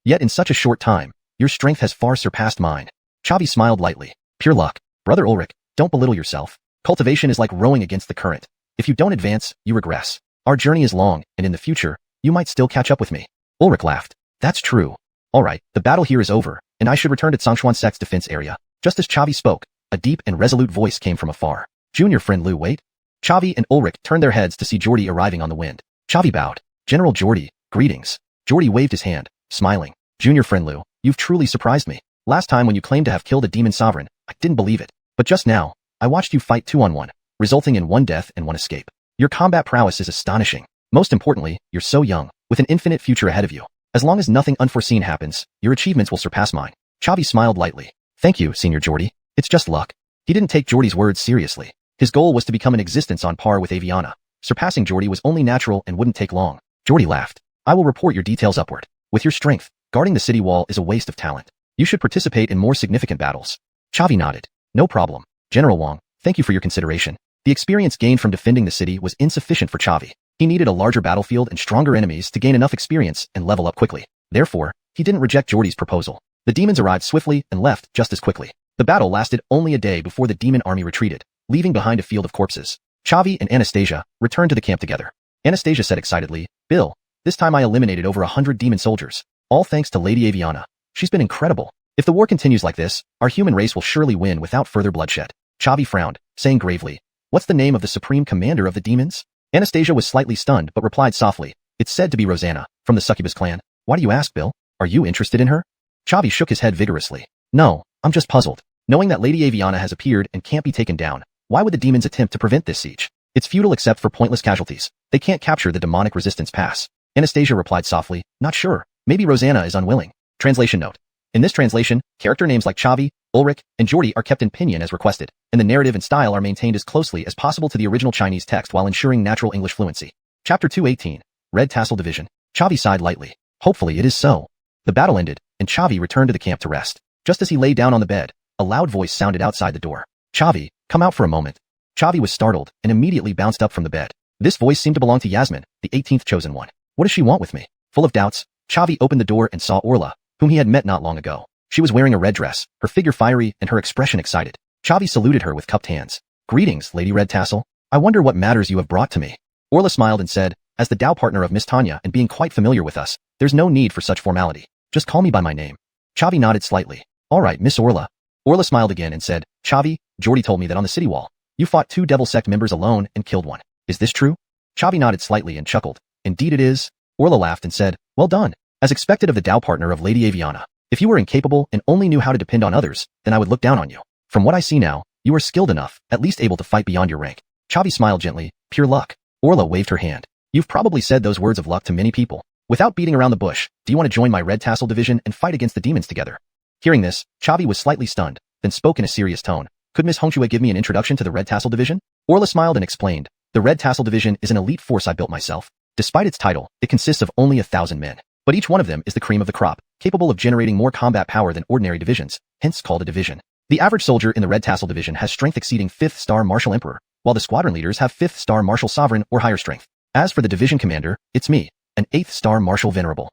Yet in such a short time, your strength has far surpassed mine. Chavi smiled lightly. Pure luck. Brother Ulrich, don't belittle yourself. Cultivation is like rowing against the current. If you don't advance, you regress. Our journey is long, and in the future, you might still catch up with me. Ulrich laughed. That's true. Alright, the battle here is over, and I should return to Xuanhuan sect's defense area. Just as Chavi spoke, a deep and resolute voice came from afar. Junior friend Liu, wait. Chavi and Ulrich turned their heads to see Jordy arriving on the wind. Chavi bowed. General Jordy, greetings. Jordy waved his hand, smiling. Junior friend Liu, you've truly surprised me. Last time when you claimed to have killed a demon sovereign, I didn't believe it. But just now, I watched you fight 2-on-1, resulting in 1 death and 1 escape. Your combat prowess is astonishing. Most importantly, you're so young, with an infinite future ahead of you. As long as nothing unforeseen happens, your achievements will surpass mine. Chavi smiled lightly. Thank you, Senior Jordy. It's just luck. He didn't take Jordy's words seriously. His goal was to become an existence on par with Aviana. Surpassing Jordy was only natural and wouldn't take long. Jordy laughed. I will report your details upward. With your strength, guarding the city wall is a waste of talent. You should participate in more significant battles. Chavi nodded. No problem. General Wang, thank you for your consideration. The experience gained from defending the city was insufficient for Chavi. He needed a larger battlefield and stronger enemies to gain enough experience and level up quickly. Therefore, he didn't reject Jordy's proposal. The demons arrived swiftly and left just as quickly. The battle lasted only a day before the demon army retreated, leaving behind a field of corpses. Chavi and Anastasia returned to the camp together. Anastasia said excitedly, Bill, this time I eliminated over 100 demon soldiers, all thanks to Lady Aviana. She's been incredible. If the war continues like this, our human race will surely win without further bloodshed. Chavi frowned, saying gravely, What's the name of the supreme commander of the demons? Anastasia was slightly stunned but replied softly, It's said to be Rosanna, from the Succubus clan. Why do you ask, Bill? Are you interested in her? Chavi shook his head vigorously. No, I'm just puzzled. Knowing that Lady Aviana has appeared and can't be taken down, why would the demons attempt to prevent this siege? It's futile except for pointless casualties. They can't capture the demonic resistance pass. Anastasia replied softly, Not sure. Maybe Rosanna is unwilling. Translation note. In this translation, character names like Chavi, Ulrich, and Jordy are kept in pinyin as requested, and the narrative and style are maintained as closely as possible to the original Chinese text while ensuring natural English fluency. Chapter 218. Red Tassel Division. Chavi sighed lightly. Hopefully it is so. The battle ended, and Chavi returned to the camp to rest. Just as he lay down on the bed, a loud voice sounded outside the door. Chavi, come out for a moment. Chavi was startled and immediately bounced up from the bed. This voice seemed to belong to Yasmin, the 18th chosen one. What does she want with me? Full of doubts, Chavi opened the door and saw Orla, whom he had met not long ago. She was wearing a red dress, her figure fiery and her expression excited. Chavi saluted her with cupped hands. Greetings, Lady Red Tassel. I wonder what matters you have brought to me. Orla smiled and said, As the Dao partner of Miss Tanya and being quite familiar with us, there's no need for such formality. Just call me by my name. Chavi nodded slightly. All right, Miss Orla. Orla smiled again and said, Chavi, Jordy told me that on the city wall, you fought 2 Devil Sect members alone and killed one. Is this true? Chavi nodded slightly and chuckled. Indeed it is. Orla laughed and said, Well done. As expected of the Dao partner of Lady Aviana. If you were incapable and only knew how to depend on others, then I would look down on you. From what I see now, you are skilled enough, at least able to fight beyond your rank. Chavi smiled gently. Pure luck. Orla waved her hand. You've probably said those words of luck to many people. Without beating around the bush, do you want to join my Red Tassel division and fight against the demons together? Hearing this, Chavi was slightly stunned, then spoke in a serious tone. Could Miss Hongxue give me an introduction to the Red Tassel division? Orla smiled and explained. The Red Tassel division is an elite force I built myself. Despite its title, it consists of only 1,000 men. But each one of them is the cream of the crop, capable of generating more combat power than ordinary divisions, hence called a division. The average soldier in the Red Tassel division has strength exceeding 5th star Martial Emperor, while the squadron leaders have 5th star Martial Sovereign or higher strength. As for the division commander, it's me, an 8th star Martial Venerable.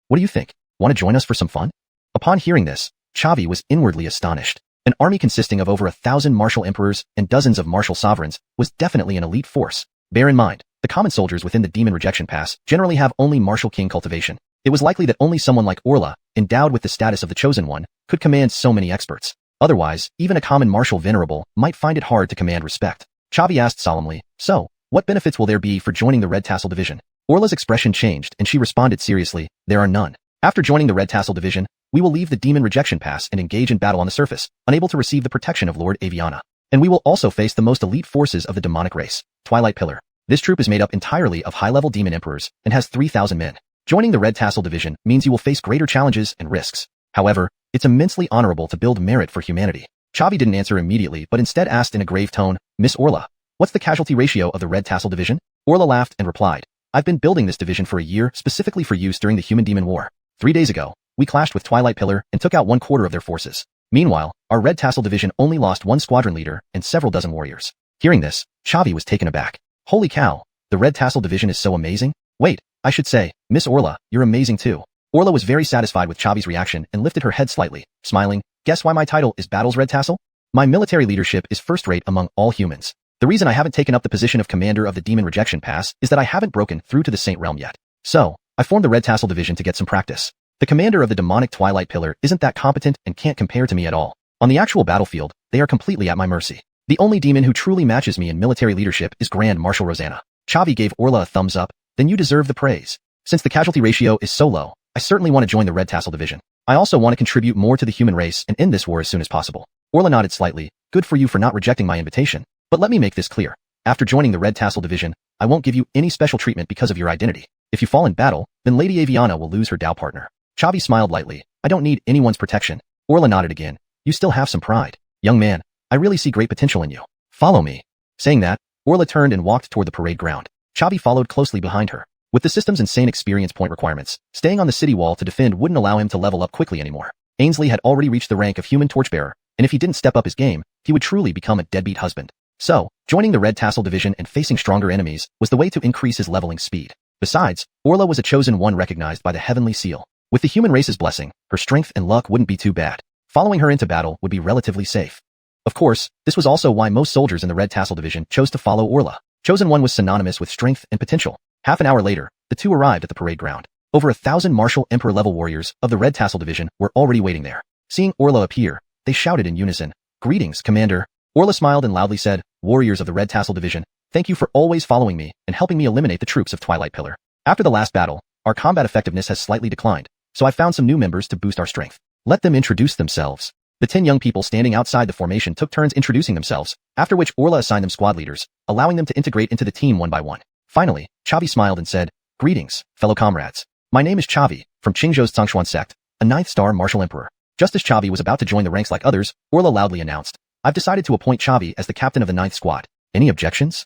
What do you think? Want to join us for some fun? Upon hearing this, Chavi was inwardly astonished. An army consisting of over 1,000 martial emperors and dozens of martial sovereigns was definitely an elite force. Bear in mind, the common soldiers within the Demon Rejection Pass generally have only martial king cultivation. It was likely that only someone like Orla, endowed with the status of the Chosen One, could command so many experts. Otherwise, even a common martial venerable might find it hard to command respect. Chavi asked solemnly, So, what benefits will there be for joining the Red Tassel Division? Orla's expression changed and she responded seriously, There are none. After joining the Red Tassel Division, we will leave the Demon Rejection Pass and engage in battle on the surface, unable to receive the protection of Lord Aviana. And we will also face the most elite forces of the demonic race, Twilight Pillar. This troop is made up entirely of high-level demon emperors and has 3,000 men. Joining the Red Tassel Division means you will face greater challenges and risks. However, it's immensely honorable to build merit for humanity. Chavi didn't answer immediately but instead asked in a grave tone, Miss Orla, what's the casualty ratio of the Red Tassel Division? Orla laughed and replied, I've been building this division for a year specifically for use during the Human-Demon War. 3 days ago, we clashed with Twilight Pillar and took out 1/4 of their forces. Meanwhile, our Red Tassel Division only lost 1 squadron leader and several dozen warriors. Hearing this, Chavi was taken aback. Holy cow, the Red Tassel Division is so amazing? Wait, I should say, Miss Orla, you're amazing too. Orla was very satisfied with Chavi's reaction and lifted her head slightly, smiling. Guess why my title is Battle's Red Tassel? My military leadership is first-rate among all humans. The reason I haven't taken up the position of commander of the Demon Rejection Pass is that I haven't broken through to the Saint Realm yet. So, I formed the Red Tassel Division to get some practice. The commander of the demonic Twilight Pillar isn't that competent and can't compare to me at all. On the actual battlefield, they are completely at my mercy. The only demon who truly matches me in military leadership is Grand Marshal Rosanna. Chavi gave Orla a thumbs up. Then you deserve the praise. Since the casualty ratio is so low, I certainly want to join the Red Tassel Division. I also want to contribute more to the human race and end this war as soon as possible. Orla nodded slightly. Good for you for not rejecting my invitation. But let me make this clear. After joining the Red Tassel Division, I won't give you any special treatment because of your identity. If you fall in battle, then Lady Aviana will lose her Dao partner. Chavi smiled lightly. I don't need anyone's protection. Orla nodded again. You still have some pride. Young man, I really see great potential in you. Follow me. Saying that, Orla turned and walked toward the parade ground. Chavi followed closely behind her. With the system's insane experience point requirements, staying on the city wall to defend wouldn't allow him to level up quickly anymore. Ainsley had already reached the rank of human torchbearer, and if he didn't step up his game, he would truly become a deadbeat husband. So, joining the Red Tassel Division and facing stronger enemies was the way to increase his leveling speed. Besides, Orla was a chosen one recognized by the Heavenly Seal. With the human race's blessing, her strength and luck wouldn't be too bad. Following her into battle would be relatively safe. Of course, this was also why most soldiers in the Red Tassel Division chose to follow Orla. Chosen one was synonymous with strength and potential. Half an hour later, the two arrived at the parade ground. Over 1,000 Martial Emperor-level warriors of the Red Tassel Division were already waiting there. Seeing Orla appear, they shouted in unison, Greetings, Commander. Orla smiled and loudly said, Warriors of the Red Tassel Division, thank you for always following me and helping me eliminate the troops of Twilight Pillar. After the last battle, our combat effectiveness has slightly declined, so I found some new members to boost our strength. Let them introduce themselves. The 10 young people standing outside the formation took turns introducing themselves, after which Orla assigned them squad leaders, allowing them to integrate into the team one by one. Finally, Chavi smiled and said, Greetings, fellow comrades. My name is Chavi, from Qingzhou's xuanhuan sect, a 9th-star martial emperor. Just as Chavi was about to join the ranks like others, Orla loudly announced, I've decided to appoint Chavi as the captain of the 9th squad. Any objections?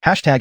Chapter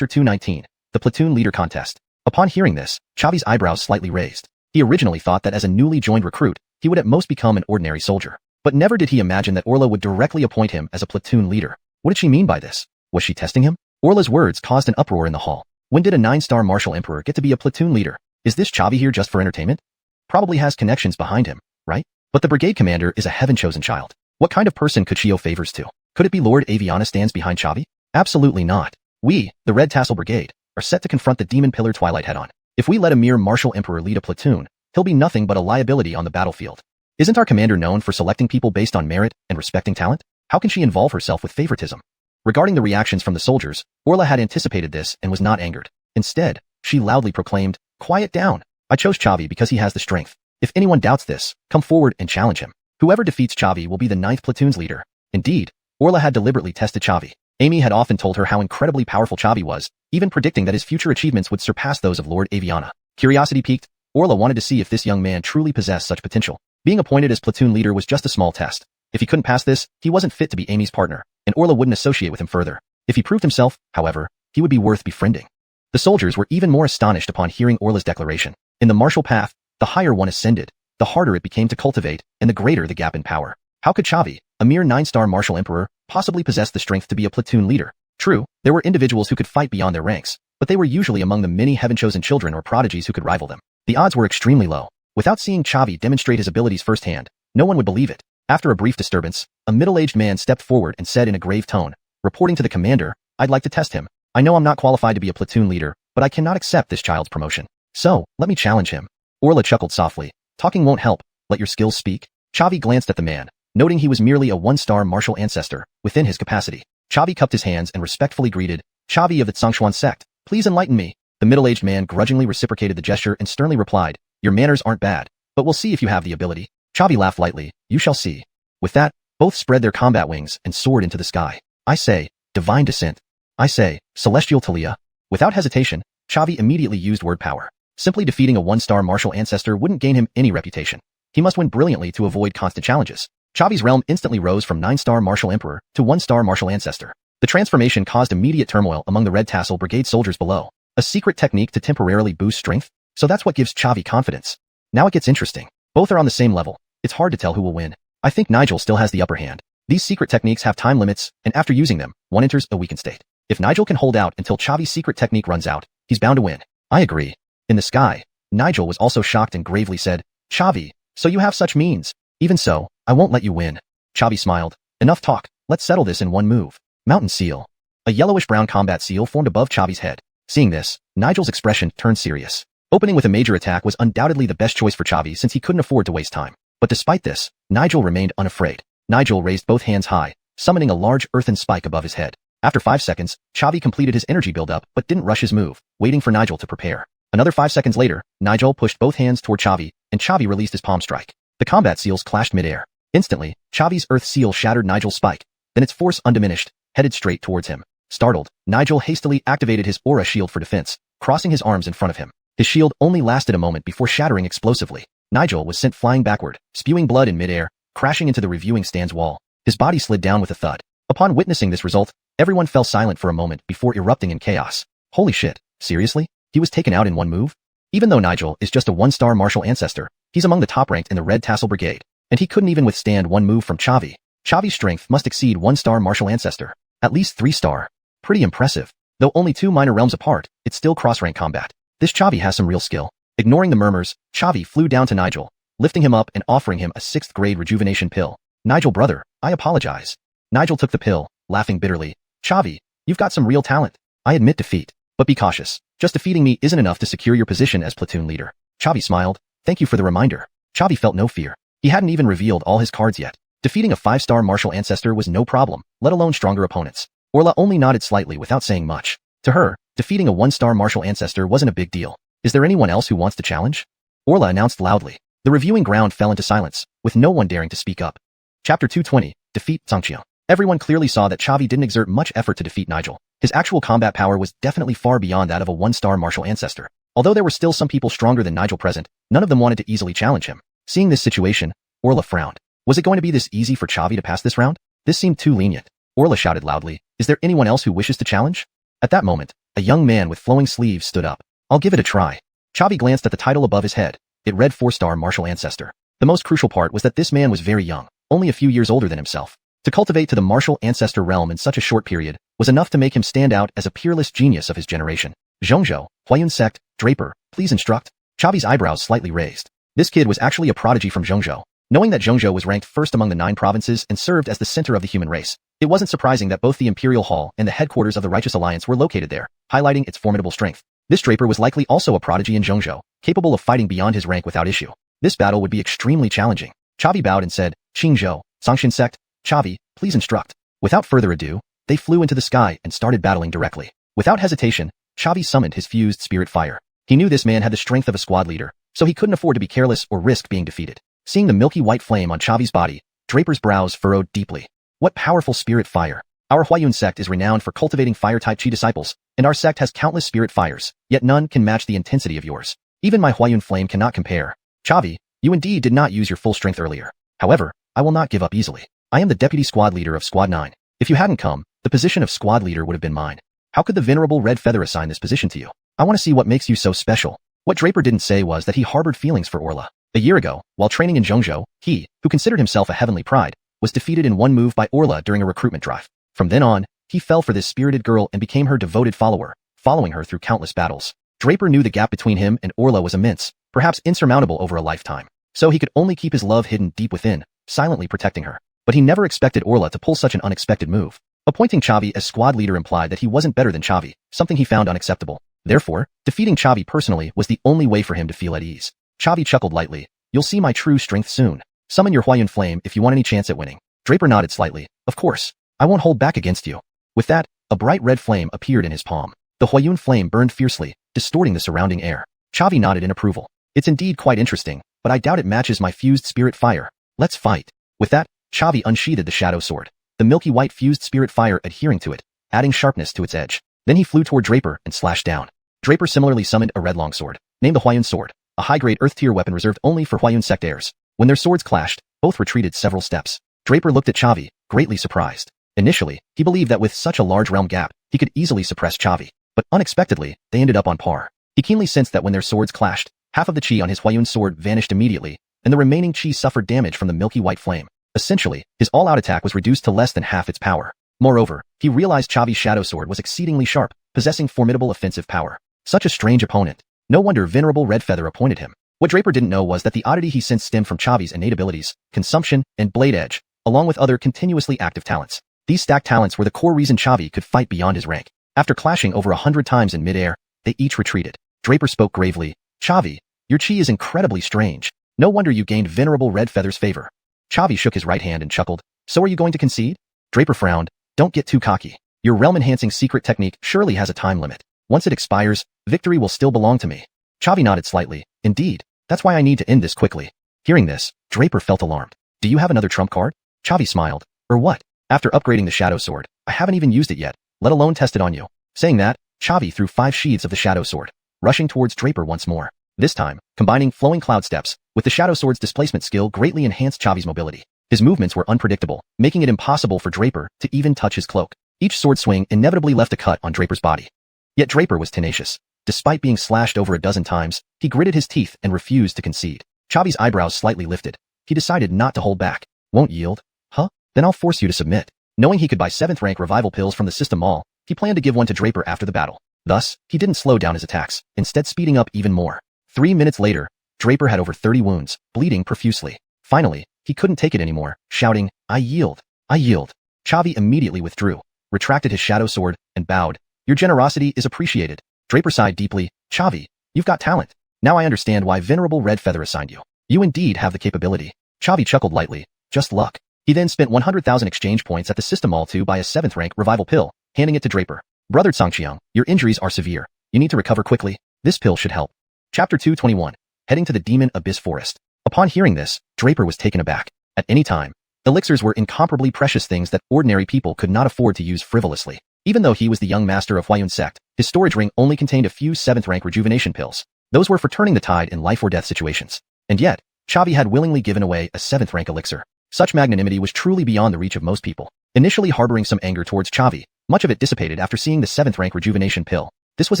219, the Platoon Leader Contest. Upon hearing this, Chavi's eyebrows slightly raised. He originally thought that as a newly joined recruit, he would at most become an ordinary soldier. But never did he imagine that Orla would directly appoint him as a platoon leader. What did she mean by this? Was she testing him? Orla's words caused an uproar in the hall. When did a 9-star martial emperor get to be a platoon leader? Is this Chavi here just for entertainment? Probably has connections behind him, right? But the brigade commander is a heaven-chosen child. What kind of person could she owe favors to? Could it be Lord Aviana stands behind Chavi? Absolutely not. We, the Red Tassel Brigade, are set to confront the Demon Pillar Twilight head-on. If we let a mere martial emperor lead a platoon, he'll be nothing but a liability on the battlefield. Isn't our commander known for selecting people based on merit and respecting talent? How can she involve herself with favoritism? Regarding the reactions from the soldiers, Orla had anticipated this and was not angered. Instead, she loudly proclaimed, Quiet down. I chose Chavi because he has the strength. If anyone doubts this, come forward and challenge him. Whoever defeats Chavi will be the 9th platoon's leader. Indeed, Orla had deliberately tested Chavi. Amy had often told her how incredibly powerful Chavi was, even predicting that his future achievements would surpass those of Lord Aviana. Curiosity piqued, Orla wanted to see if this young man truly possessed such potential. Being appointed as platoon leader was just a small test. If he couldn't pass this, he wasn't fit to be Amy's partner, and Orla wouldn't associate with him further. If he proved himself, however, he would be worth befriending. The soldiers were even more astonished upon hearing Orla's declaration. In the martial path, the higher one ascended, the harder it became to cultivate, and the greater the gap in power. How could Chavi, a mere 9-star martial emperor, possibly possess the strength to be a platoon leader? True, there were individuals who could fight beyond their ranks, but they were usually among the many heaven-chosen children or prodigies who could rival them. The odds were extremely low. Without seeing Chavi demonstrate his abilities firsthand, no one would believe it. After a brief disturbance, a middle-aged man stepped forward and said in a grave tone, reporting to the commander, I'd like to test him. I know I'm not qualified to be a platoon leader, but I cannot accept this child's promotion. So, let me challenge him. Orla chuckled softly. Talking won't help. Let your skills speak. Chavi glanced at the man, noting he was merely a 1-star martial ancestor, within his capacity. Chavi cupped his hands and respectfully greeted, Chavi of the Xuanhuan sect, please enlighten me. The middle-aged man grudgingly reciprocated the gesture and sternly replied, Your manners aren't bad, but we'll see if you have the ability. Chavi laughed lightly, You shall see. With that, both spread their combat wings and soared into the sky. I say, divine descent. I say, Celestial Talia. Without hesitation, Chavi immediately used word power. Simply defeating a one-star martial ancestor wouldn't gain him any reputation. He must win brilliantly to avoid constant challenges. Chavi's realm instantly rose from 9-star martial emperor to 1-star martial ancestor. The transformation caused immediate turmoil among the Red Tassel Brigade soldiers below. A secret technique to temporarily boost strength? So that's what gives Chavi confidence. Now it gets interesting. Both are on the same level. It's hard to tell who will win. I think Nigel still has the upper hand. These secret techniques have time limits, and after using them, one enters a weakened state. If Nigel can hold out until Chavi's secret technique runs out, he's bound to win. I agree. In the sky, Nigel was also shocked and gravely said, Chavi, so you have such means. Even so, I won't let you win. Chavi smiled. Enough talk, let's settle this in one move. Mountain seal. A yellowish-brown combat seal formed above Chavi's head. Seeing this, Nigel's expression turned serious. Opening with a major attack was undoubtedly the best choice for Chavi since he couldn't afford to waste time. But despite this, Nigel remained unafraid. Nigel raised both hands high, summoning a large earthen spike above his head. After 5 seconds, Chavi completed his energy buildup but didn't rush his move, waiting for Nigel to prepare. Another 5 seconds later, Nigel pushed both hands toward Chavi, and Chavi released his palm strike. The combat seals clashed mid-air. Instantly, Chavi's earth seal shattered Nigel's spike, then its force undiminished, headed straight towards him. Startled, Nigel hastily activated his aura shield for defense, crossing his arms in front of him. His shield only lasted a moment before shattering explosively. Nigel was sent flying backward, spewing blood in mid-air, crashing into the reviewing stand's wall. His body slid down with a thud. Upon witnessing this result, everyone fell silent for a moment before erupting in chaos. Holy shit, seriously? He was taken out in one move? Even though Nigel is just a 1-star martial ancestor, he's among the top ranked in the Red Tassel Brigade, and he couldn't even withstand one move from Chavi. Chavi's strength must exceed 1-star martial ancestor, at least 3-star. Pretty impressive. Though only 2 minor realms apart, it's still cross-rank combat. This Chavi has some real skill. Ignoring the murmurs, Chavi flew down to Nigel, lifting him up and offering him a 6th grade rejuvenation pill. Nigel brother, I apologize. Nigel took the pill, laughing bitterly. Chavi, you've got some real talent. I admit defeat. But be cautious. Just defeating me isn't enough to secure your position as platoon leader. Chavi smiled. Thank you for the reminder. Chavi felt no fear. He hadn't even revealed all his cards yet. Defeating a 5-star martial ancestor was no problem, let alone stronger opponents. Orla only nodded slightly without saying much. To her, defeating a 1-star martial ancestor wasn't a big deal. Is there anyone else who wants to challenge? Orla announced loudly. The reviewing ground fell into silence, with no one daring to speak up. Chapter 220, Defeat Xianxia. Everyone clearly saw that Chavi didn't exert much effort to defeat Nigel. His actual combat power was definitely far beyond that of a 1-star martial ancestor. Although there were still some people stronger than Nigel present, none of them wanted to easily challenge him. Seeing this situation, Orla frowned. Was it going to be this easy for Chavi to pass this round? This seemed too lenient. Orla shouted loudly, is there anyone else who wishes to challenge? At that moment, a young man with flowing sleeves stood up. I'll give it a try. Chavi glanced at the title above his head. It read 4-star martial ancestor. The most crucial part was that this man was very young, only a few years older than himself. To cultivate to the martial ancestor realm in such a short period was enough to make him stand out as a peerless genius of his generation. Xuanhuan sect, Draper, please instruct. Chavi's eyebrows slightly raised. This kid was actually a prodigy from Xuanhuan. Knowing that Xuanxia was ranked first among the 9 provinces and served as the center of the human race, it wasn't surprising that both the Imperial Hall and the headquarters of the Righteous Alliance were located there, highlighting its formidable strength. This Draper was likely also a prodigy in Xuanxia, capable of fighting beyond his rank without issue. This battle would be extremely challenging. Chavi bowed and said, Qingzhou, Songshin sect, Chavi, please instruct. Without further ado, they flew into the sky and started battling directly. Without hesitation, Chavi summoned his fused spirit fire. He knew this man had the strength of a squad leader, so he couldn't afford to be careless or risk being defeated. Seeing the milky white flame on Chavi's body, Draper's brows furrowed deeply. What powerful spirit fire. Our Huayun sect is renowned for cultivating fire-type chi disciples, and our sect has countless spirit fires, yet none can match the intensity of yours. Even my Huayun flame cannot compare. Chavi, you indeed did not use your full strength earlier. However, I will not give up easily. I am the deputy squad leader of Squad 9. If you hadn't come, the position of squad leader would have been mine. How could the venerable Red Feather assign this position to you? I want to see what makes you so special. What Draper didn't say was that he harbored feelings for Orla. A year ago, while training in Xuanxia, he, who considered himself a heavenly pride, was defeated in one move by Orla during a recruitment drive. From then on, he fell for this spirited girl and became her devoted follower, following her through countless battles. Draper knew the gap between him and Orla was immense, perhaps insurmountable over a lifetime. So he could only keep his love hidden deep within, silently protecting her. But he never expected Orla to pull such an unexpected move. Appointing Chavi as squad leader implied that he wasn't better than Chavi, something he found unacceptable. Therefore, defeating Chavi personally was the only way for him to feel at ease. Chavi chuckled lightly. You'll see my true strength soon. Summon your Huayun flame if you want any chance at winning. Draper nodded slightly. Of course. I won't hold back against you. With that, a bright red flame appeared in his palm. The Huayun flame burned fiercely, distorting the surrounding air. Chavi nodded in approval. It's indeed quite interesting, but I doubt it matches my fused spirit fire. Let's fight. With that, Chavi unsheathed the shadow sword, the milky white fused spirit fire adhering to it, adding sharpness to its edge. Then he flew toward Draper and slashed down. Draper similarly summoned a red longsword, named the Huayun sword, a high-grade earth-tier weapon reserved only for Huayun sect heirs. When their swords clashed, both retreated several steps. Draper looked at Chavi, greatly surprised. Initially, he believed that with such a large realm gap, he could easily suppress Chavi, but unexpectedly, they ended up on par. He keenly sensed that when their swords clashed, half of the chi on his Huayun sword vanished immediately, and the remaining chi suffered damage from the milky white flame. Essentially, his all-out attack was reduced to less than half its power. Moreover, he realized Chavi's shadow sword was exceedingly sharp, possessing formidable offensive power. Such a strange opponent. No wonder Venerable Redfeather appointed him. What Draper didn't know was that the oddity he sensed stemmed from Chavi's innate abilities, consumption, and blade edge, along with other continuously active talents. These stacked talents were the core reason Chavi could fight beyond his rank. After clashing over 100 times in midair, they each retreated. Draper spoke gravely. Chavi, your chi is incredibly strange. No wonder you gained Venerable Redfeather's favor. Chavi shook his right hand and chuckled. So are you going to concede? Draper frowned. Don't get too cocky. Your realm-enhancing secret technique surely has a time limit. Once it expires, victory will still belong to me. Chavi nodded slightly. Indeed. That's why I need to end this quickly. Hearing this, Draper felt alarmed. Do you have another trump card? Chavi smiled. Or what? After upgrading the shadow sword, I haven't even used it yet, let alone test it on you. Saying that, Chavi threw 5 sheaths of the shadow sword, rushing towards Draper once more. This time, combining flowing cloud steps with the shadow sword's displacement skill greatly enhanced Chavi's mobility. His movements were unpredictable, making it impossible for Draper to even touch his cloak. Each sword swing inevitably left a cut on Draper's body. Yet Draper was tenacious. Despite being slashed over a dozen times, he gritted his teeth and refused to concede. Chavi's eyebrows slightly lifted. He decided not to hold back. Won't yield? Huh? Then I'll force you to submit. Knowing he could buy 7th rank revival pills from the system mall, he planned to give one to Draper after the battle. Thus, he didn't slow down his attacks, instead speeding up even more. 3 minutes later, Draper had over 30 wounds, bleeding profusely. Finally, he couldn't take it anymore, shouting, I yield. I yield. Chavi immediately withdrew, retracted his shadow sword, and bowed. Your generosity is appreciated. Draper sighed deeply. Chavi, you've got talent. Now I understand why Venerable Redfeather assigned you. You indeed have the capability. Chavi chuckled lightly. Just luck. He then spent 100,000 exchange points at the system mall to buy a 7th rank revival pill, handing it to Draper. Brother Xianxia, your injuries are severe. You need to recover quickly. This pill should help. Chapter 221. Heading to the Demon Abyss Forest. Upon hearing this, Draper was taken aback. At any time, elixirs were incomparably precious things that ordinary people could not afford to use frivolously. Even though he was the young master of Huayun sect, his storage ring only contained a few 7th rank rejuvenation pills. Those were for turning the tide in life or death situations. And yet, Chavi had willingly given away a 7th rank elixir. Such magnanimity was truly beyond the reach of most people. Initially harboring some anger towards Chavi, much of it dissipated after seeing the 7th rank rejuvenation pill. This was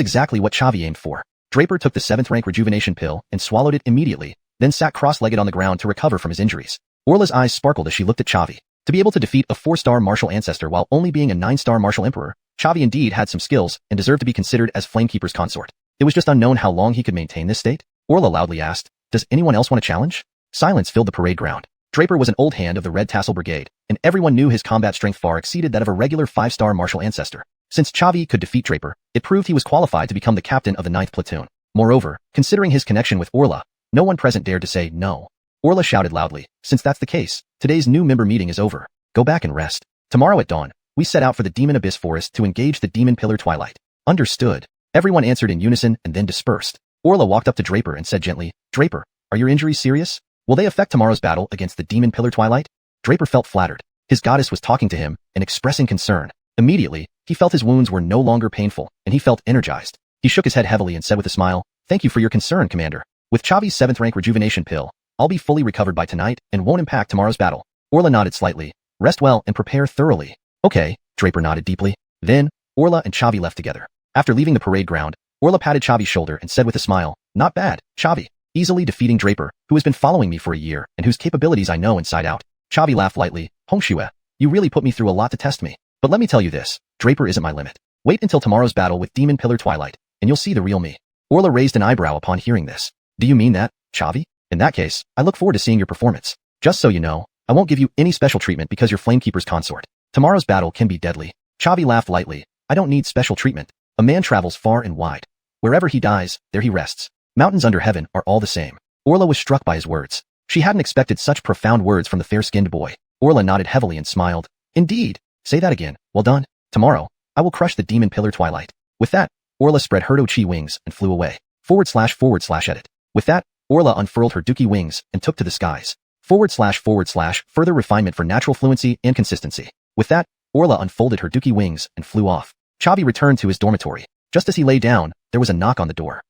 exactly what Chavi aimed for. Draper took the 7th rank rejuvenation pill and swallowed it immediately, then sat cross-legged on the ground to recover from his injuries. Orla's eyes sparkled as she looked at Chavi. To be able to defeat a 4-star martial ancestor while only being a 9-star martial emperor, Chavi indeed had some skills and deserved to be considered as Flamekeeper's consort. It was just unknown how long he could maintain this state. Orla loudly asked, does anyone else want a challenge? Silence filled the parade ground. Draper was an old hand of the Red Tassel Brigade, and everyone knew his combat strength far exceeded that of a regular 5-star martial ancestor. Since Chavi could defeat Draper, it proved he was qualified to become the captain of the 9th platoon. Moreover, considering his connection with Orla, no one present dared to say no. Orla shouted loudly, since that's the case, today's new member meeting is over. Go back and rest. Tomorrow at dawn, we set out for the Demon Abyss Forest to engage the Demon Pillar Twilight. Understood. Everyone answered in unison and then dispersed. Orla walked up to Draper and said gently, Draper, are your injuries serious? Will they affect tomorrow's battle against the Demon Pillar Twilight? Draper felt flattered. His goddess was talking to him and expressing concern. Immediately, he felt his wounds were no longer painful, and he felt energized. He shook his head heavily and said with a smile, thank you for your concern, Commander. With Chavi's 7th rank rejuvenation pill, I'll be fully recovered by tonight and won't impact tomorrow's battle. Orla nodded slightly. Rest well and prepare thoroughly. Okay, Draper nodded deeply. Then, Orla and Chavi left together. After leaving the parade ground, Orla patted Chavi's shoulder and said with a smile, not bad, Chavi. Easily defeating Draper, who has been following me for a year and whose capabilities I know inside out. Chavi laughed lightly. Hongxue, you really put me through a lot to test me. But let me tell you this, Draper isn't my limit. Wait until tomorrow's battle with Demon Pillar Twilight, and you'll see the real me. Orla raised an eyebrow upon hearing this. Do you mean that, Chavi? In that case, I look forward to seeing your performance. Just so you know, I won't give you any special treatment because you're Flamekeeper's consort. Tomorrow's battle can be deadly. Chavi laughed lightly. I don't need special treatment. A man travels far and wide. Wherever he dies, there he rests. Mountains under heaven are all the same. Orla was struck by his words. She hadn't expected such profound words from the fair-skinned boy. Orla nodded heavily and smiled. Indeed. Say that again. Well done. Tomorrow, I will crush the Demon Pillar Twilight. With that, Orla spread her Chi wings and flew away. / edit. With that, Orla unfurled her Dookie wings and took to the skies. / further refinement for natural fluency and consistency. With that, Orla unfolded her dookie wings and flew off. Chavi returned to his dormitory. Just as he lay down, there was a knock on the door.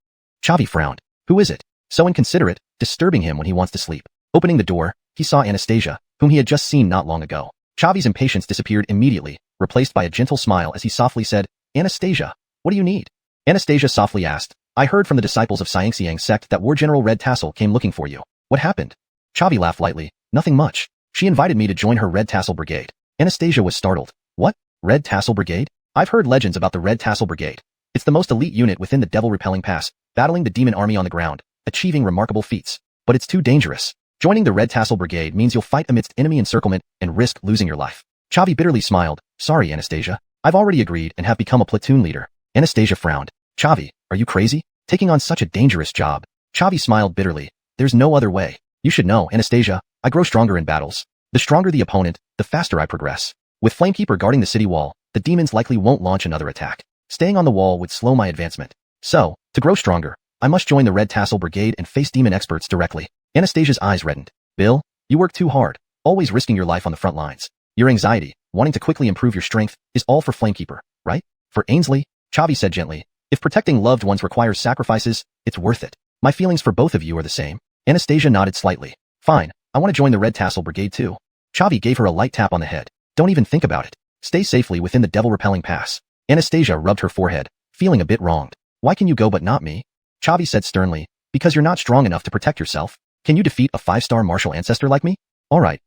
Chavi frowned. Who is it? So inconsiderate, disturbing him when he wants to sleep. Opening the door, he saw Anastasia, whom he had just seen not long ago. Chavi's impatience disappeared immediately, replaced by a gentle smile as he softly said, Anastasia, what do you need? Anastasia softly asked, I heard from the disciples of Xianxia sect that War General Red Tassel came looking for you. What happened? Chavi laughed lightly. Nothing much. She invited me to join her Red Tassel Brigade. Anastasia was startled. What? Red Tassel Brigade? I've heard legends about the Red Tassel Brigade. It's the most elite unit within the Devil Repelling Pass, battling the demon army on the ground, achieving remarkable feats. But it's too dangerous. Joining the Red Tassel Brigade means you'll fight amidst enemy encirclement and risk losing your life. Chavi bitterly smiled. Sorry, Anastasia. I've already agreed and have become a platoon leader. Anastasia frowned. Chavi, are you crazy? Taking on such a dangerous job. Chavi smiled bitterly. There's no other way. You should know, Anastasia, I grow stronger in battles. The stronger the opponent, the faster I progress. With Flamekeeper guarding the city wall, the demons likely won't launch another attack. Staying on the wall would slow my advancement. So, to grow stronger, I must join the Red Tassel Brigade and face demon experts directly. Anastasia's eyes reddened. Bill, you work too hard, always risking your life on the front lines. Your anxiety, wanting to quickly improve your strength, is all for Flamekeeper, right? For Ainsley, Chavi said gently, if protecting loved ones requires sacrifices, it's worth it. My feelings for both of you are the same. Anastasia nodded slightly. Fine, I want to join the Red Tassel Brigade too. Chavi gave her a light tap on the head. Don't even think about it. Stay safely within the Devil Repelling Pass. Anastasia rubbed her forehead, feeling a bit wronged. Why can you go but not me? Chavi said sternly, because you're not strong enough to protect yourself. Can you defeat a 5-star martial ancestor like me? Alright.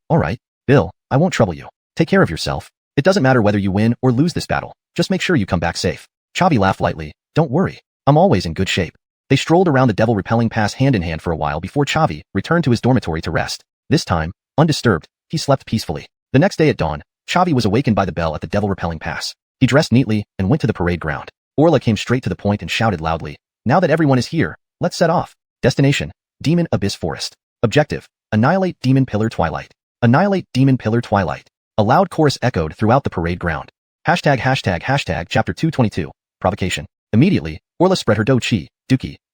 Bill, I won't trouble you. Take care of yourself. It doesn't matter whether you win or lose this battle. Just make sure you come back safe. Chavi laughed lightly. Don't worry. I'm always in good shape. They strolled around the Devil Repelling Pass hand in hand for a while before Chavi returned to his dormitory to rest. This time, undisturbed, he slept peacefully. The next day at dawn, Chavi was awakened by the bell at the Devil Repelling Pass. He dressed neatly and went to the parade ground. Orla came straight to the point and shouted loudly, now that everyone is here, let's set off. Destination, Demon Abyss Forest. Objective, annihilate Demon Pillar Twilight. Annihilate Demon Pillar Twilight. A loud chorus echoed throughout the parade ground. Hashtag Chapter 222. Provocation. Immediately, Orla spread her dookie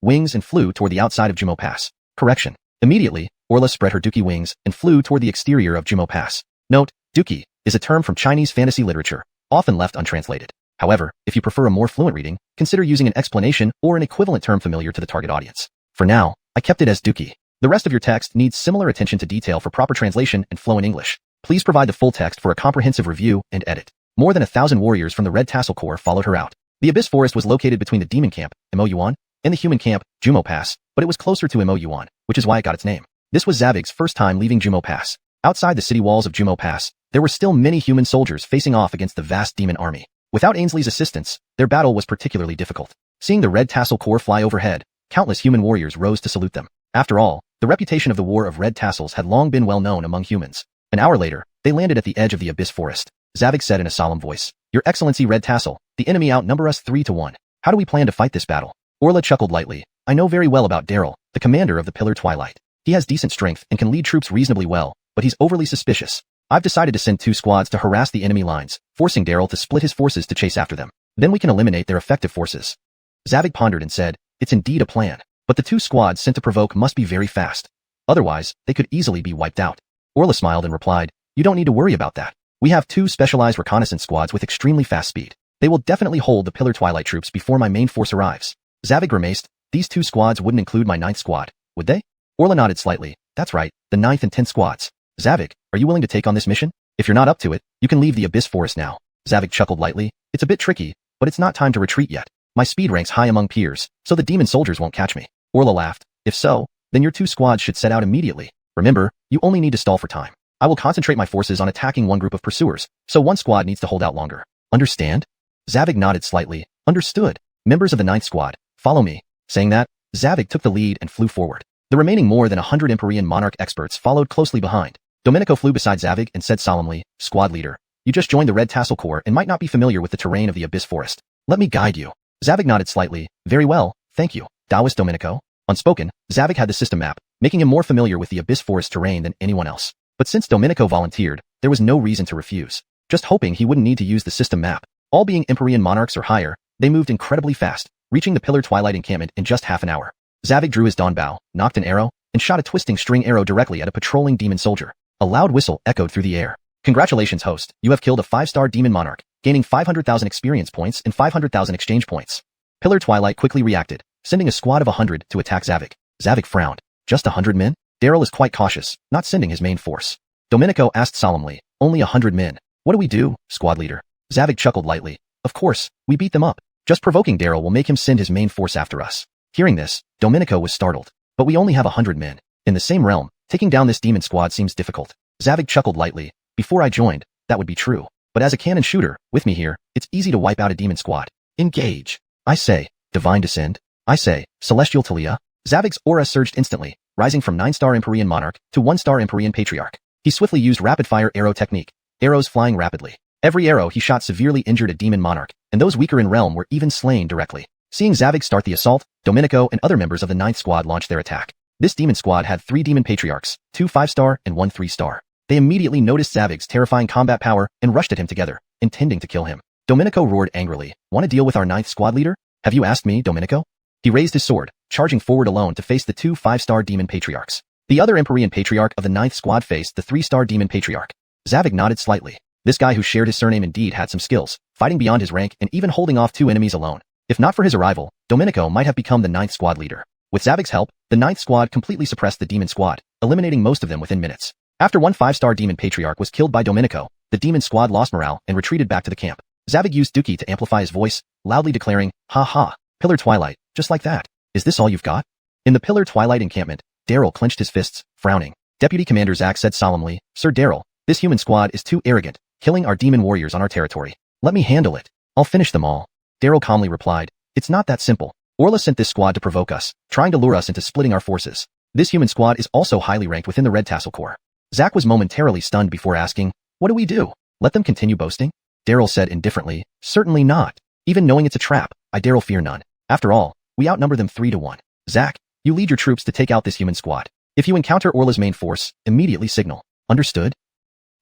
wings and flew toward the outside of Jumo Pass. Correction. Immediately, Orla spread her dookie wings and flew toward the exterior of Jumo Pass. Note, dookie is a term from Chinese fantasy literature, often left untranslated. However, if you prefer a more fluent reading, consider using an explanation or an equivalent term familiar to the target audience. For now, I kept it as dookie. The rest of your text needs similar attention to detail for proper translation and flow in English. Please provide the full text for a comprehensive review and edit. More than 1,000 warriors from the Red Tassel Corps followed her out. The Abyss Forest was located between the Demon Camp, xuanhuan, and the Human Camp, Jumo Pass, but it was closer to xuanhuan, which is why it got its name. This was Zavig's first time leaving Jumo Pass. Outside the city walls of Jumo Pass, there were still many human soldiers facing off against the vast demon army. Without Ainsley's assistance, their battle was particularly difficult. Seeing the Red Tassel Corps fly overhead, countless human warriors rose to salute them. After all, the reputation of the War of Red Tassels had long been well known among humans. An hour later, they landed at the edge of the Abyss Forest. Zavig said in a solemn voice, Your Excellency Red Tassel, the enemy outnumber us 3-1. How do we plan to fight this battle? Orla chuckled lightly. I know very well about Daryl, the commander of the Pillar Twilight. He has decent strength and can lead troops reasonably well, but he's overly suspicious. I've decided to send 2 squads to harass the enemy lines, forcing Daryl to split his forces to chase after them. Then we can eliminate their effective forces. Zavig pondered and said, It's indeed a plan, but the 2 squads sent to provoke must be very fast. Otherwise, they could easily be wiped out. Orla smiled and replied, You don't need to worry about that. We have 2 specialized reconnaissance squads with extremely fast speed. They will definitely hold the Pillar Twilight troops before my main force arrives. Zavig grimaced. These 2 squads wouldn't include my 9th squad, would they? Orla nodded slightly. That's right, the 9th and 10th squads. Zavig, are you willing to take on this mission? If you're not up to it, you can leave the Abyss Forest now. Zavig chuckled lightly. It's a bit tricky, but it's not time to retreat yet. My speed ranks high among peers, so the demon soldiers won't catch me. Orla laughed. If so, then your 2 squads should set out immediately. Remember, you only need to stall for time. I will concentrate my forces on attacking one group of pursuers, so one squad needs to hold out longer. Understand? Zavig nodded slightly. Understood. Members of the 9th squad, follow me. Saying that, Zavig took the lead and flew forward. The remaining more than 100 Empyrean monarch experts followed closely behind. Domenico flew beside Zavig and said solemnly, Squad leader, you just joined the Red Tassel Corps and might not be familiar with the terrain of the Abyss Forest. Let me guide you. Zavig nodded slightly. Very well, thank you, Taoist Domenico. Unspoken, Zavig had the system map, making him more familiar with the Abyss Forest terrain than anyone else. But since Domenico volunteered, there was no reason to refuse. Just hoping he wouldn't need to use the system map. All being Empyrean monarchs or higher, they moved incredibly fast, reaching the Pillar Twilight encampment in just half an hour. Zavig drew his dawn bow, knocked an arrow, and shot a twisting string arrow directly at a patrolling demon soldier. A loud whistle echoed through the air. Congratulations, host. You have killed a 5-star demon monarch, gaining 500,000 experience points and 500,000 exchange points. Pillar Twilight quickly reacted, sending a squad of 100 to attack Zavik. Zavik frowned. Just 100 men? Daryl is quite cautious, not sending his main force. Domenico asked solemnly, only 100 men. What do we do, squad leader? Zavik chuckled lightly. Of course, we beat them up. Just provoking Daryl will make him send his main force after us. Hearing this, Domenico was startled. But we only have 100 men. In the same realm, taking down this demon squad seems difficult. Zavik chuckled lightly. Before I joined, that would be true. But as a cannon shooter, with me here, it's easy to wipe out a demon squad. Engage. I say, Divine Descend. I say, Celestial Talia. Zavik's aura surged instantly, rising from 9-star Empyrean Monarch to 1-star Empyrean Patriarch. He swiftly used rapid-fire arrow technique, arrows flying rapidly. Every arrow he shot severely injured a demon monarch, and those weaker in realm were even slain directly. Seeing Zavik start the assault, Domenico and other members of the 9th squad launched their attack. This demon squad had 3 demon patriarchs, 2 5-star and 1 3-star. They immediately noticed Zavik's terrifying combat power and rushed at him together, intending to kill him. Domenico roared angrily, want to deal with our 9th squad leader? Have you asked me, Domenico? He raised his sword, charging forward alone to face the 2 5-star demon patriarchs. The other Empyrean Patriarch of the 9th squad faced the 3-star demon patriarch. Zavik nodded slightly. This guy who shared his surname indeed had some skills, fighting beyond his rank and even holding off 2 enemies alone. If not for his arrival, Domenico might have become the 9th squad leader. With Zavik's help, the 9th squad completely suppressed the demon squad, eliminating most of them within minutes. After 1 5-star demon patriarch was killed by Domenico, the demon squad lost morale and retreated back to the camp. Zavik used Duki to amplify his voice, loudly declaring, ha ha, Pillar Twilight, just like that. Is this all you've got? In the Pillar Twilight encampment, Daryl clenched his fists, frowning. Deputy Commander Zack said solemnly, Sir Daryl, this human squad is too arrogant, killing our demon warriors on our territory. Let me handle it. I'll finish them all. Daryl calmly replied, it's not that simple. Orla sent this squad to provoke us, trying to lure us into splitting our forces. This human squad is also highly ranked within the Red Tassel Corps. Zack was momentarily stunned before asking, what do we do? Let them continue boasting? Daryl said indifferently, certainly not. Even knowing it's a trap, I Daryl fear none. After all, we outnumber them 3 to 1. Zack, you lead your troops to take out this human squad. If you encounter Orla's main force, immediately signal. Understood?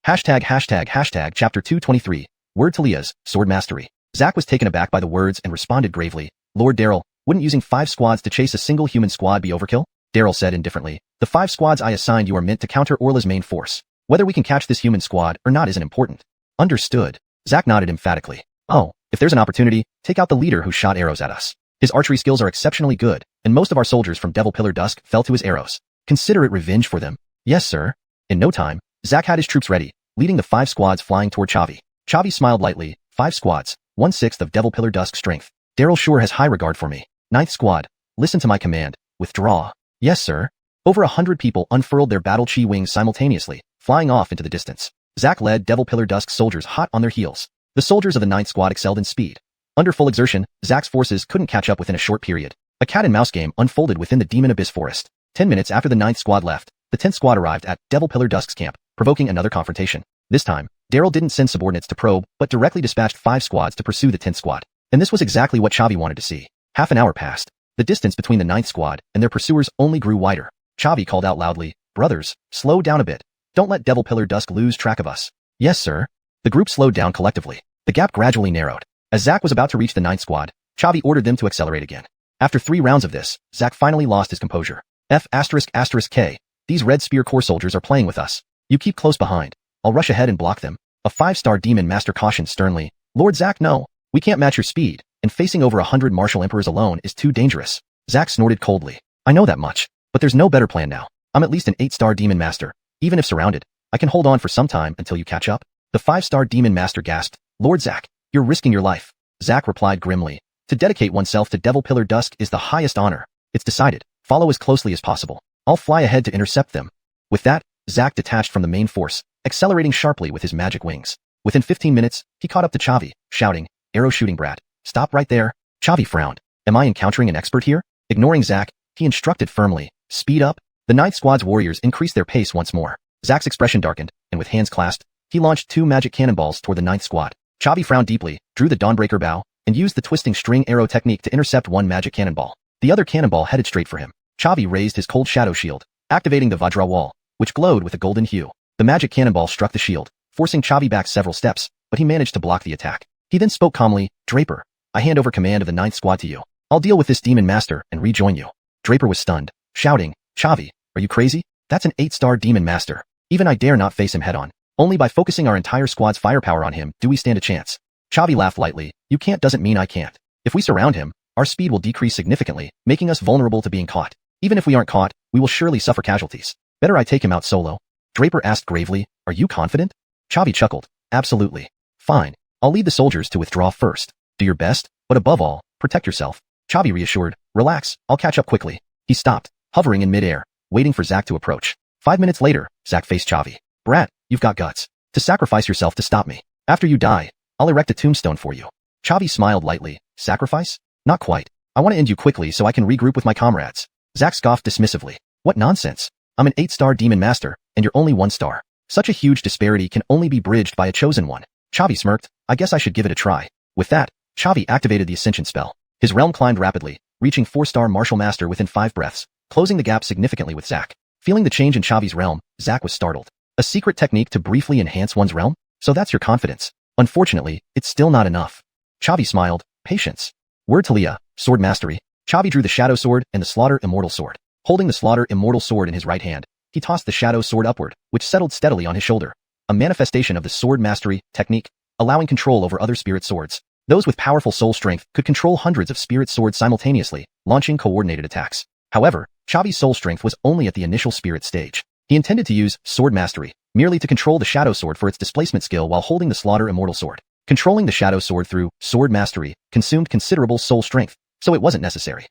Chapter 223, Word Talia's, Sword Mastery. Zack was taken aback by the words and responded gravely, Lord Daryl, wouldn't using 5 squads to chase a single human squad be overkill? Daryl said indifferently, the 5 squads I assigned you are meant to counter Orla's main force. Whether we can catch this human squad or not isn't important. Understood. Zack nodded emphatically. Oh, if there's an opportunity, take out the leader who shot arrows at us. His archery skills are exceptionally good, and most of our soldiers from Devil Pillar Dusk fell to his arrows. Consider it revenge for them. Yes, sir. In no time, Zack had his troops ready, leading the 5 squads flying toward Chavi. Chavi smiled lightly, 5 squads, 1/6 of Devil Pillar Dusk strength. Daryl sure has high regard for me. 9th squad, listen to my command, withdraw. Yes, sir. Over 100 people unfurled their battle chi wings simultaneously, flying off into the distance. Zack led Devil Pillar Dusk soldiers hot on their heels. The soldiers of the 9th squad excelled in speed. Under full exertion, Zack's forces couldn't catch up within a short period. A cat-and-mouse game unfolded within the Demon Abyss Forest. 10 minutes after the 9th squad left, the 10th squad arrived at Devil Pillar Dusk's camp, provoking another confrontation. This time, Daryl didn't send subordinates to probe, but directly dispatched 5 squads to pursue the 10th squad. And this was exactly what Chavi wanted to see. Half an hour passed. The distance between the 9th squad and their pursuers only grew wider. Chavi called out loudly, brothers, slow down a bit. Don't let Devil Pillar Dusk lose track of us. Yes, sir. The group slowed down collectively. The gap gradually narrowed. As Zack was about to reach the 9th squad, Chavi ordered them to accelerate again. After 3 rounds of this, Zack finally lost his composure. F***K. These Red Spear Corps soldiers are playing with us. You keep close behind. I'll rush ahead and block them. A 5-star demon master cautioned sternly. Lord Zack, no. We can't match your speed, and facing over 100 martial emperors alone is too dangerous. Zack snorted coldly. I know that much, but there's no better plan now. I'm at least an 8-star demon master. Even if surrounded, I can hold on for some time until you catch up. The 5-star demon master gasped. Lord Zack, you're risking your life. Zack replied grimly. To dedicate oneself to Devil Pillar Dusk is the highest honor. It's decided. Follow as closely as possible. I'll fly ahead to intercept them. With that, Zack detached from the main force, accelerating sharply with his magic wings. Within 15 minutes, he caught up to Chavi, shouting, Arrow shooting brat. Stop right there. Chavi frowned. Am I encountering an expert here? Ignoring Zack, he instructed firmly. Speed up. The 9th squad's warriors increased their pace once more. Zack's expression darkened, and with hands clasped, he launched 2 magic cannonballs toward the 9th squad. Chavi frowned deeply, drew the Dawnbreaker bow, and used the twisting string arrow technique to intercept 1 magic cannonball. The other cannonball headed straight for him. Chavi raised his cold shadow shield, activating the Vajra wall, which glowed with a golden hue. The magic cannonball struck the shield, forcing Chavi back several steps, but he managed to block the attack. He then spoke calmly, Draper, I hand over command of the 9th squad to you. I'll deal with this demon master and rejoin you. Draper was stunned, shouting, Chavi, are you crazy? That's an 8-star demon master. Even I dare not face him head on. Only by focusing our entire squad's firepower on him do we stand a chance. Chavi laughed lightly. You can't doesn't mean I can't. If we surround him, our speed will decrease significantly, making us vulnerable to being caught. Even if we aren't caught, we will surely suffer casualties. Better I take him out solo? Draper asked gravely. Are you confident? Chavi chuckled. Absolutely. Fine. I'll lead the soldiers to withdraw first. Do your best, but above all, protect yourself. Chavi reassured. Relax, I'll catch up quickly. He stopped, hovering in midair, waiting for Zack to approach. 5 minutes later, Zack faced Chavi. Brat, you've got guts. To sacrifice yourself to stop me. After you die, I'll erect a tombstone for you. Chavi smiled lightly. Sacrifice? Not quite. I want to end you quickly so I can regroup with my comrades. Zack scoffed dismissively. What nonsense. I'm an 8-star demon master, and you're only 1 star. Such a huge disparity can only be bridged by a chosen one. Chavi smirked. I guess I should give it a try. With that, Chavi activated the ascension spell. His realm climbed rapidly, reaching 4-star martial master within 5 breaths, closing the gap significantly with Zack. Feeling the change in Chavi's realm, Zack was startled. A secret technique to briefly enhance one's realm? So that's your confidence. Unfortunately, it's still not enough. Chavi smiled. Patience. Word to Leah, sword mastery. Chavi drew the shadow sword and the slaughter immortal sword. Holding the slaughter immortal sword in his right hand, he tossed the shadow sword upward, which settled steadily on his shoulder. A manifestation of the sword mastery technique, allowing control over other spirit swords. Those with powerful soul strength could control hundreds of spirit swords simultaneously, launching coordinated attacks. However, Chavi's soul strength was only at the initial spirit stage. He intended to use sword mastery, merely to control the shadow sword for its displacement skill while holding the slaughter immortal sword. Controlling the shadow sword through sword mastery consumed considerable soul strength, so it wasn't necessary.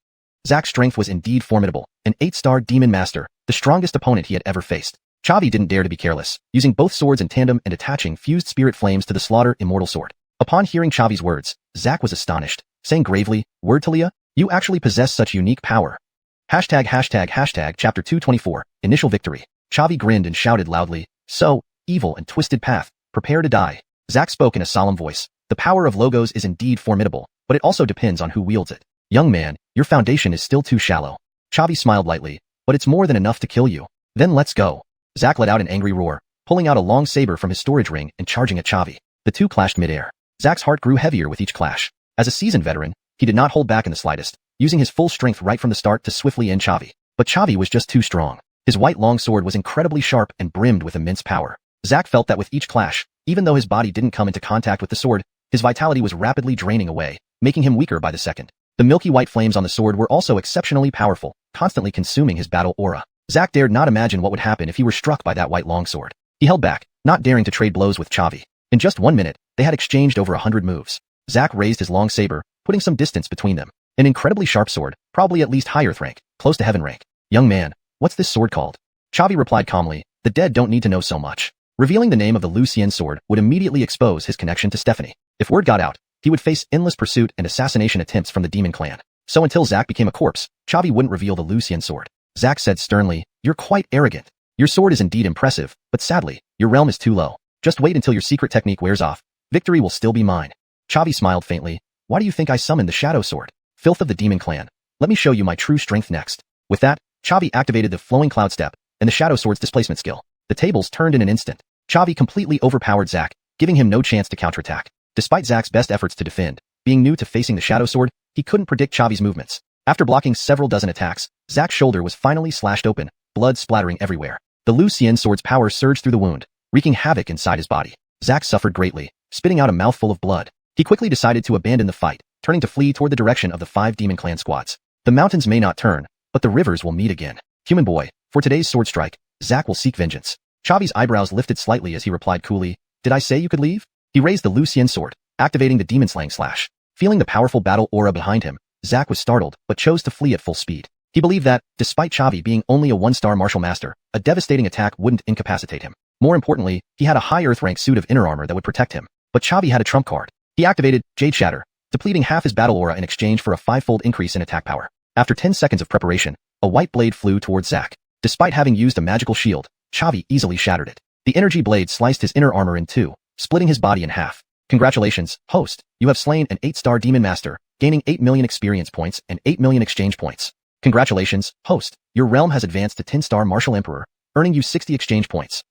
Zack's strength was indeed formidable, an 8-star demon master, the strongest opponent he had ever faced. Chavi didn't dare to be careless, using both swords in tandem and attaching fused spirit flames to the slaughter immortal sword. Upon hearing Chavi's words, Zack was astonished, saying gravely, Word to Leah, you actually possess such unique power. Hashtag chapter 224, initial victory. Chavi grinned and shouted loudly, So, evil and twisted path, prepare to die. Zack spoke in a solemn voice. The power of logos is indeed formidable, but it also depends on who wields it. Young man, your foundation is still too shallow. Chavi smiled lightly, but it's more than enough to kill you. Then let's go. Zack let out an angry roar, pulling out a long saber from his storage ring and charging at Chavi. The two clashed midair. Zack's heart grew heavier with each clash. As a seasoned veteran, he did not hold back in the slightest, using his full strength right from the start to swiftly end Chavi. But Chavi was just too strong. His white long sword was incredibly sharp and brimmed with immense power. Zack felt that with each clash, even though his body didn't come into contact with the sword, his vitality was rapidly draining away, making him weaker by the second. The milky white flames on the sword were also exceptionally powerful, constantly consuming his battle aura. Zack dared not imagine what would happen if he were struck by that white longsword. He held back, not daring to trade blows with Chavi. In just 1 minute, they had exchanged over 100 moves. Zack raised his long saber, putting some distance between them. An incredibly sharp sword, probably at least high earth rank, close to heaven rank. Young man, what's this sword called? Chavi replied calmly, the dead don't need to know so much. Revealing the name of the Wuxia sword would immediately expose his connection to Stephanie. If word got out, he would face endless pursuit and assassination attempts from the demon clan. So until Zack became a corpse, Chavi wouldn't reveal the Wuxia sword. Zack said sternly, you're quite arrogant. Your sword is indeed impressive, but sadly, your realm is too low. Just wait until your secret technique wears off. Victory will still be mine. Chavi smiled faintly. Why do you think I summoned the shadow sword? Filth of the demon clan. Let me show you my true strength next. With that, Chavi activated the flowing cloud step and the shadow sword's displacement skill. The tables turned in an instant. Chavi completely overpowered Zack, giving him no chance to counterattack. Despite Zack's best efforts to defend, being new to facing the shadow sword, he couldn't predict Chavi's movements. After blocking several dozen attacks, Zack's shoulder was finally slashed open, blood splattering everywhere. The Wuxia sword's power surged through the wound, wreaking havoc inside his body. Zack suffered greatly, spitting out a mouthful of blood. He quickly decided to abandon the fight, turning to flee toward the direction of the 5 demon clan squads. The mountains may not turn, but the rivers will meet again. Human boy, for today's sword strike, Zack will seek vengeance. Chavi's eyebrows lifted slightly as he replied coolly, Did I say you could leave? He raised the Wuxia sword, activating the demon slaying slash. Feeling the powerful battle aura behind him, Zack was startled, but chose to flee at full speed. He believed that, despite Chavi being only a 1-star martial master, a devastating attack wouldn't incapacitate him. More importantly, he had a high earth rank suit of inner armor that would protect him. But Chavi had a trump card. He activated Jade Shatter, depleting half his battle aura in exchange for a 5-fold increase in attack power. After 10 seconds of preparation, a white blade flew towards Zack. Despite having used a magical shield, Chavi easily shattered it. The energy blade sliced his inner armor in two, splitting his body in half. Congratulations, host, you have slain an 8-star demon master, gaining 8 million experience points and 8 million exchange points. Congratulations, host, your realm has advanced to 10-star martial emperor, earning you 60 exchange points.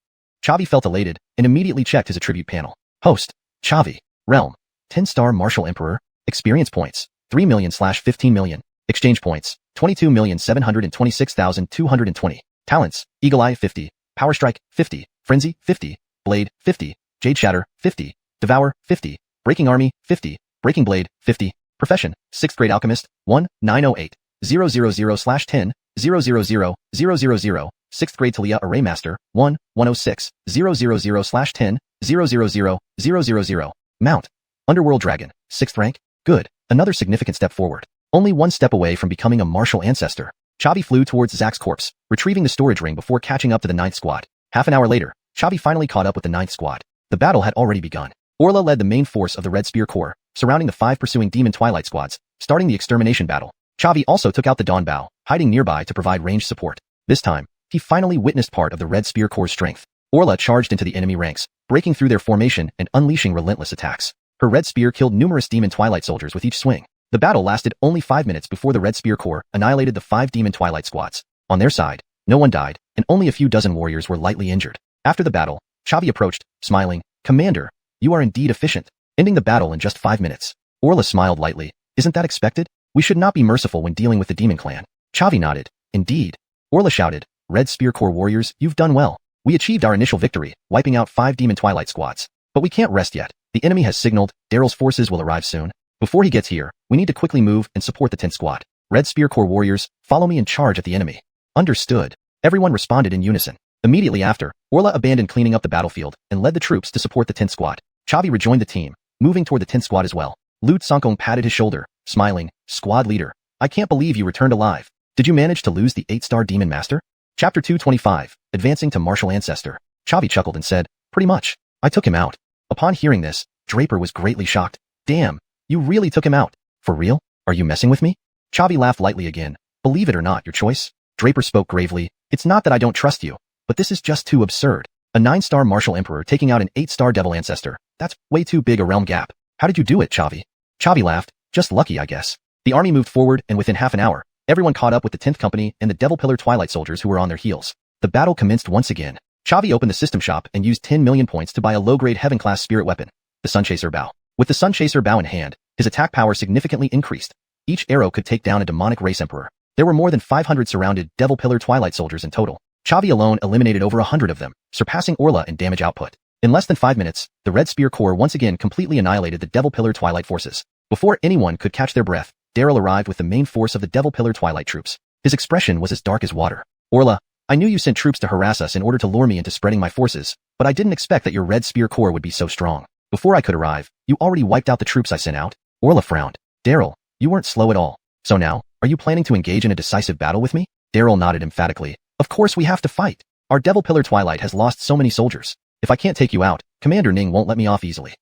Chavi felt elated and immediately checked his attribute panel. Host, Chavi, realm, 10-star martial emperor, experience points, 3 million/15 million, exchange points, 22,726,220, talents, Eagle Eye 50, Power Strike 50, Frenzy 50, Blade, 50. Jade Shatter, 50. Devour, 50. Breaking Army, 50. Breaking Blade, 50. Profession, 6th Grade Alchemist, 1908. 000/10, 000/000. 6th Grade Talia Array Master, 106. 000/10, 000/000. Mount. Underworld Dragon, 6th rank. Good. Another significant step forward. Only one step away from becoming a martial ancestor. Chavi flew towards Zack's corpse, retrieving the storage ring before catching up to the 9th squad. Half an hour later, Chavi finally caught up with the 9th squad. The battle had already begun. Orla led the main force of the Red Spear Corps, surrounding the 5 pursuing Demon Twilight squads, starting the extermination battle. Chavi also took out the Dawn Bow, hiding nearby to provide ranged support. This time, he finally witnessed part of the Red Spear Corps' strength. Orla charged into the enemy ranks, breaking through their formation and unleashing relentless attacks. Her Red Spear killed numerous Demon Twilight soldiers with each swing. The battle lasted only 5 minutes before the Red Spear Corps annihilated the 5 Demon Twilight squads. On their side, no one died, and only a few dozen warriors were lightly injured. After the battle, Chavi approached, smiling, "Commander, you are indeed efficient, ending the battle in just 5 minutes." Orla smiled lightly. "Isn't that expected? We should not be merciful when dealing with the Demon Clan." Chavi nodded. "Indeed." Orla shouted, "Red Spear Corps warriors, you've done well. We achieved our initial victory, wiping out 5 Demon Twilight squads. But we can't rest yet. The enemy has signaled Daryl's forces will arrive soon. Before he gets here, we need to quickly move and support the 10th squad. Red Spear Corps warriors, follow me and charge at the enemy." "Understood." Everyone responded in unison. Immediately after, Orla abandoned cleaning up the battlefield and led the troops to support the 10th squad. Chavi rejoined the team, moving toward the 10th squad as well. Lute Sankong patted his shoulder, smiling, "Squad leader, I can't believe you returned alive. Did you manage to lose the 8-star Demon Master?" Chapter 225, Advancing to Martial Ancestor. Chavi chuckled and said, "Pretty much. I took him out." Upon hearing this, Draper was greatly shocked. "Damn, you really took him out. For real? Are you messing with me?" Chavi laughed lightly again. "Believe it or not, your choice." Draper spoke gravely. "It's not that I don't trust you, but this is just too absurd. A 9-star Martial Emperor taking out an 8-star Devil Ancestor. That's way too big a realm gap. How did you do it, Chavi?" Chavi laughed. "Just lucky, I guess." The army moved forward, and within half an hour, everyone caught up with the 10th Company and the Devil Pillar Twilight soldiers who were on their heels. The battle commenced once again. Chavi opened the system shop and used 10 million points to buy a low-grade Heaven-class spirit weapon, the Sunchaser Bow. With the Sunchaser Bow in hand, his attack power significantly increased. Each arrow could take down a demonic race emperor. There were more than 500 surrounded Devil Pillar Twilight soldiers in total. Chavi alone eliminated over 100 of them, surpassing Orla in damage output. In less than 5 minutes, the Red Spear Corps once again completely annihilated the Devil Pillar Twilight forces. Before anyone could catch their breath, Daryl arrived with the main force of the Devil Pillar Twilight troops. His expression was as dark as water. "Orla, I knew you sent troops to harass us in order to lure me into spreading my forces, but I didn't expect that your Red Spear Corps would be so strong. Before I could arrive, you already wiped out the troops I sent out." Orla frowned. "Daryl, you weren't slow at all. So now, are you planning to engage in a decisive battle with me?" Daryl nodded emphatically. "Of course we have to fight. Our Devil Pillar Twilight has lost so many soldiers. If I can't take you out, Commander Ning won't let me off easily."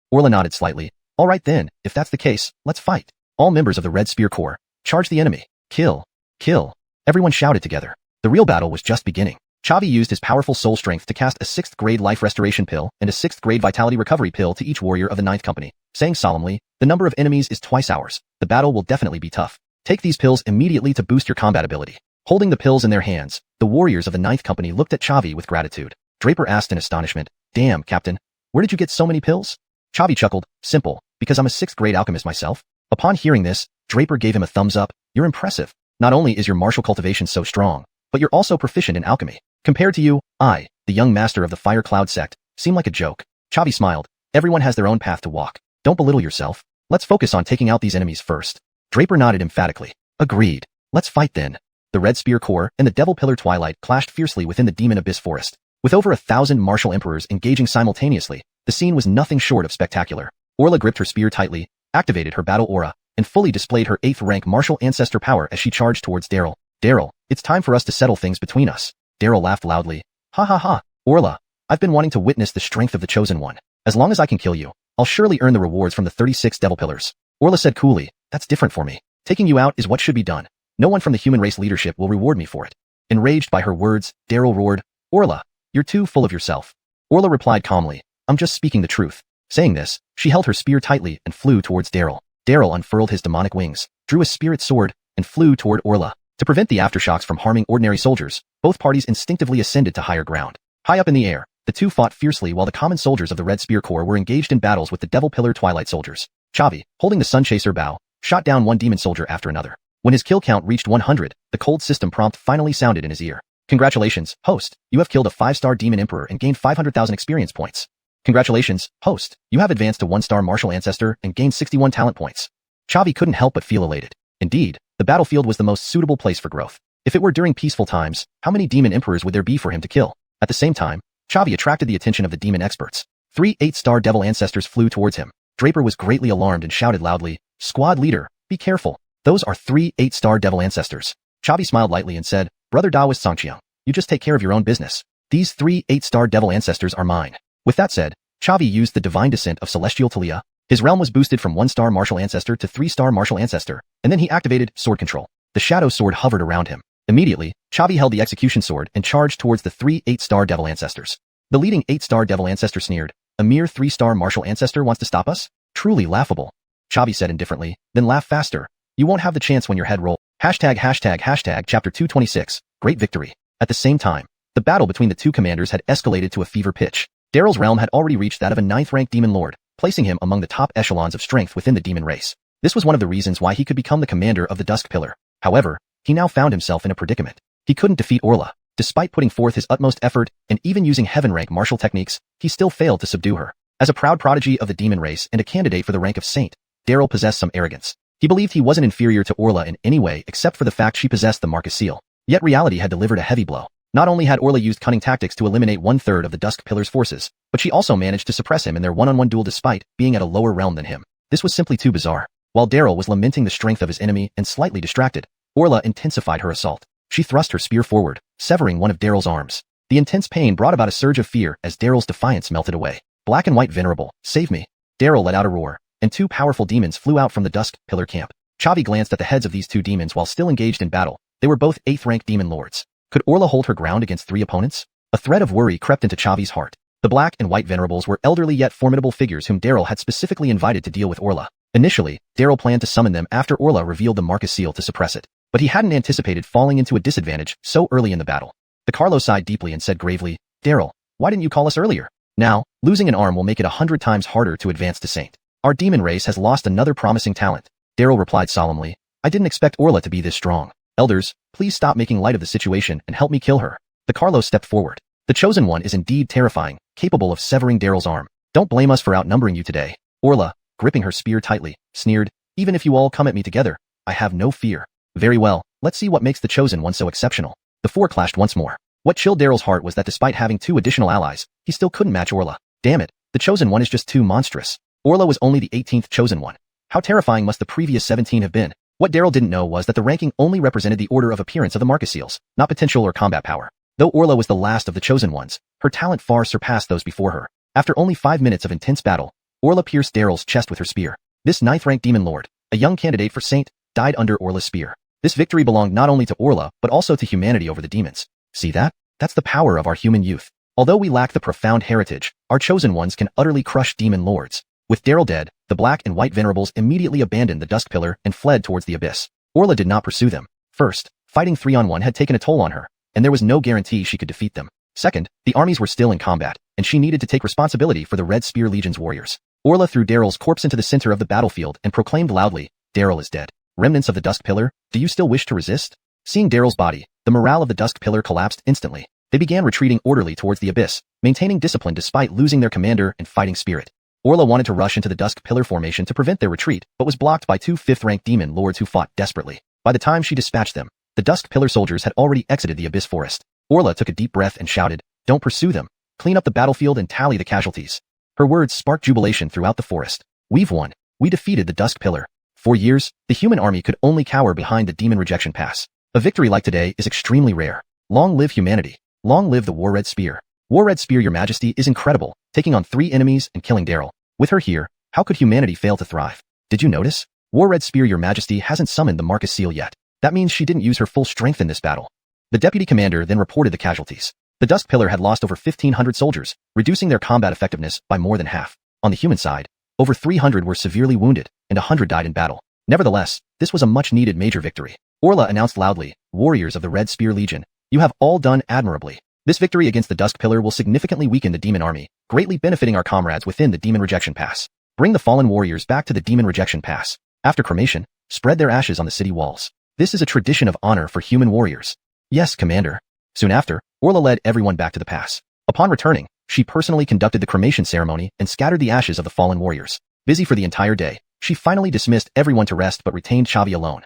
Orla nodded slightly. "All right then, if that's the case, let's fight. All members of the Red Spear Corps, charge the enemy. Kill. Kill." Everyone shouted together. The real battle was just beginning. Chavi used his powerful soul strength to cast a 6th grade life restoration pill and a 6th grade vitality recovery pill to each warrior of the 9th Company, saying solemnly, "The number of enemies is twice ours. The battle will definitely be tough. Take these pills immediately to boost your combat ability." Holding the pills in their hands, the warriors of the 9th Company looked at Chavi with gratitude. Draper asked in astonishment, "Damn, Captain, where did you get so many pills?" Chavi chuckled, "Simple, because I'm a 6th grade alchemist myself." Upon hearing this, Draper gave him a thumbs up. "You're impressive. Not only is your martial cultivation so strong, but you're also proficient in alchemy. Compared to you, I, the young master of the Fire Cloud sect, seem like a joke." Chavi smiled. "Everyone has their own path to walk. Don't belittle yourself. Let's focus on taking out these enemies first." Draper nodded emphatically. "Agreed. Let's fight then." The Red Spear Corps and the Devil Pillar Twilight clashed fiercely within the Demon Abyss Forest. With over 1,000 martial emperors engaging simultaneously, the scene was nothing short of spectacular. Orla gripped her spear tightly, activated her battle aura, and fully displayed her 8th rank martial ancestor power as she charged towards Daryl. "Daryl, it's time for us to settle things between us." Daryl laughed loudly. "Ha ha ha, Orla, I've been wanting to witness the strength of the Chosen One. As long as I can kill you, I'll surely earn the rewards from the 36 Devil Pillars." Orla said coolly, "That's different for me. Taking you out is what should be done. No one from the human race leadership will reward me for it." Enraged by her words, Daryl roared, "Orla, you're too full of yourself." Orla replied calmly, "I'm just speaking the truth." Saying this, she held her spear tightly and flew towards Daryl. Daryl unfurled his demonic wings, drew a spirit sword, and flew toward Orla. To prevent the aftershocks from harming ordinary soldiers, both parties instinctively ascended to higher ground. High up in the air, the two fought fiercely while the common soldiers of the Red Spear Corps were engaged in battles with the Devil Pillar Twilight soldiers. Chavi, holding the Sunchaser Bow, shot down one demon soldier after another. When his kill count reached 100, the cold system prompt finally sounded in his ear. Congratulations, host. You have killed a 5-star demon emperor and gained 500,000 experience points. Congratulations, host. You have advanced to 1-star martial ancestor and gained 61 talent points. Chavi couldn't help but feel elated. Indeed, the battlefield was the most suitable place for growth. If it were during peaceful times, how many demon emperors would there be for him to kill? At the same time, Chavi attracted the attention of the demon experts. 3 8-star devil ancestors flew towards him. Draper was greatly alarmed and shouted loudly, "Squad leader, be careful. Those are 3 8-star devil ancestors." Chavi smiled lightly and said, "Brother Daoist Xianxia, you just take care of your own business. These 3 8-star devil ancestors are mine." With that said, Chavi used the divine descent of celestial Talia. His realm was boosted from 1-star martial ancestor to 3-star martial ancestor, and then he activated sword control. The shadow sword hovered around him. Immediately, Chavi held the execution sword and charged towards the 3 8-star devil ancestors. The leading 8-star devil ancestor sneered, "A mere 3-star martial ancestor wants to stop us? Truly laughable." Chavi said indifferently, "Then laugh faster. You won't have the chance when your head rolls." Chapter 226, Great Victory. At the same time, the battle between the two commanders had escalated to a fever pitch. Daryl's realm had already reached that of a 9th-ranked demon lord, placing him among the top echelons of strength within the demon race. This was one of the reasons why he could become the commander of the Dusk Pillar. However, he now found himself in a predicament. He couldn't defeat Orla. Despite putting forth his utmost effort and even using heaven-rank martial techniques, he still failed to subdue her. As a proud prodigy of the demon race and a candidate for the rank of saint, Daryl possessed some arrogance. He believed he wasn't inferior to Orla in any way except for the fact she possessed the Marcus Seal. Yet reality had delivered a heavy blow. Not only had Orla used cunning tactics to eliminate 1/3 of the Dusk Pillar's forces, but she also managed to suppress him in their one-on-one duel despite being at a lower realm than him. This was simply too bizarre. While Daryl was lamenting the strength of his enemy and slightly distracted, Orla intensified her assault. She thrust her spear forward, severing one of Daryl's arms. The intense pain brought about a surge of fear as Daryl's defiance melted away. Black and White Venerable, save me. Daryl let out a roar, and 2 powerful demons flew out from the Dusk Pillar camp. Chavi glanced at the heads of these 2 demons while still engaged in battle. They were both 8th-ranked demon lords. Could Orla hold her ground against 3 opponents? A thread of worry crept into Chavi's heart. The Black and White Venerables were elderly yet formidable figures whom Daryl had specifically invited to deal with Orla. Initially, Daryl planned to summon them after Orla revealed the Marcus Seal to suppress it. But he hadn't anticipated falling into a disadvantage so early in the battle. The Carlo sighed deeply and said gravely, "Daryl, why didn't you call us earlier? Now, losing an arm will make it 100 times harder to advance to Saint. Our demon race has lost another promising talent." Daryl replied solemnly, "I didn't expect Orla to be this strong. Elders, please stop making light of the situation and help me kill her." The Carlo stepped forward. "The Chosen One is indeed terrifying, capable of severing Daryl's arm. Don't blame us for outnumbering you today." Orla, gripping her spear tightly, sneered, "Even if you all come at me together, I have no fear." "Very well, let's see what makes the Chosen One so exceptional." The 4 clashed once more. What chilled Daryl's heart was that despite having 2 additional allies, he still couldn't match Orla. Damn it, the Chosen One is just too monstrous. Orla was only the 18th Chosen One. How terrifying must the previous 17 have been? What Daryl didn't know was that the ranking only represented the order of appearance of the Marcus Seals, not potential or combat power. Though Orla was the last of the Chosen Ones, her talent far surpassed those before her. After only 5 minutes of intense battle, Orla pierced Daryl's chest with her spear. This 9th-ranked demon lord, a young candidate for saint, died under Orla's spear. This victory belonged not only to Orla, but also to humanity over the demons. See that? That's the power of our human youth. Although we lack the profound heritage, our chosen ones can utterly crush demon lords. With Daryl dead, the Black and White Venerables immediately abandoned the Dusk Pillar and fled towards the abyss. Orla did not pursue them. First, fighting 3-on-1 had taken a toll on her, and there was no guarantee she could defeat them. Second, the armies were still in combat, and she needed to take responsibility for the Red Spear Legion's warriors. Orla threw Daryl's corpse into the center of the battlefield and proclaimed loudly, "Daryl is dead. Remnants of the Dusk Pillar, do you still wish to resist?" Seeing Daryl's body, the morale of the Dusk Pillar collapsed instantly. They began retreating orderly towards the abyss, maintaining discipline despite losing their commander and fighting spirit. Orla wanted to rush into the Dusk Pillar formation to prevent their retreat, but was blocked by 2 5th-ranked demon lords who fought desperately. By the time she dispatched them, the Dusk Pillar soldiers had already exited the abyss forest. Orla took a deep breath and shouted, "Don't pursue them. Clean up the battlefield and tally the casualties." Her words sparked jubilation throughout the forest. "We've won. We defeated the Dusk Pillar." For years, the human army could only cower behind the demon rejection pass. A victory like today is extremely rare. Long live humanity. Long live the War Red Spear. War Red Spear, your majesty, is incredible, taking on 3 enemies and killing Daryl. With her here, how could humanity fail to thrive? Did you notice? War Red Spear, your majesty, hasn't summoned the Marcus Seal yet. That means she didn't use her full strength in this battle. The deputy commander then reported the casualties. The Dusk Pillar had lost over 1,500 soldiers, reducing their combat effectiveness by more than half. On the human side, over 300 were severely wounded, and 100 died in battle. Nevertheless, this was a much-needed major victory. Orla announced loudly, "Warriors of the Red Spear Legion, you have all done admirably. This victory against the Dusk Pillar will significantly weaken the demon army, greatly benefiting our comrades within the Demon Rejection Pass. Bring the fallen warriors back to the Demon Rejection Pass. After cremation, spread their ashes on the city walls. This is a tradition of honor for human warriors." "Yes, Commander." Soon after, Orla led everyone back to the pass. Upon returning, she personally conducted the cremation ceremony and scattered the ashes of the fallen warriors. Busy for the entire day, she finally dismissed everyone to rest but retained Xavi alone.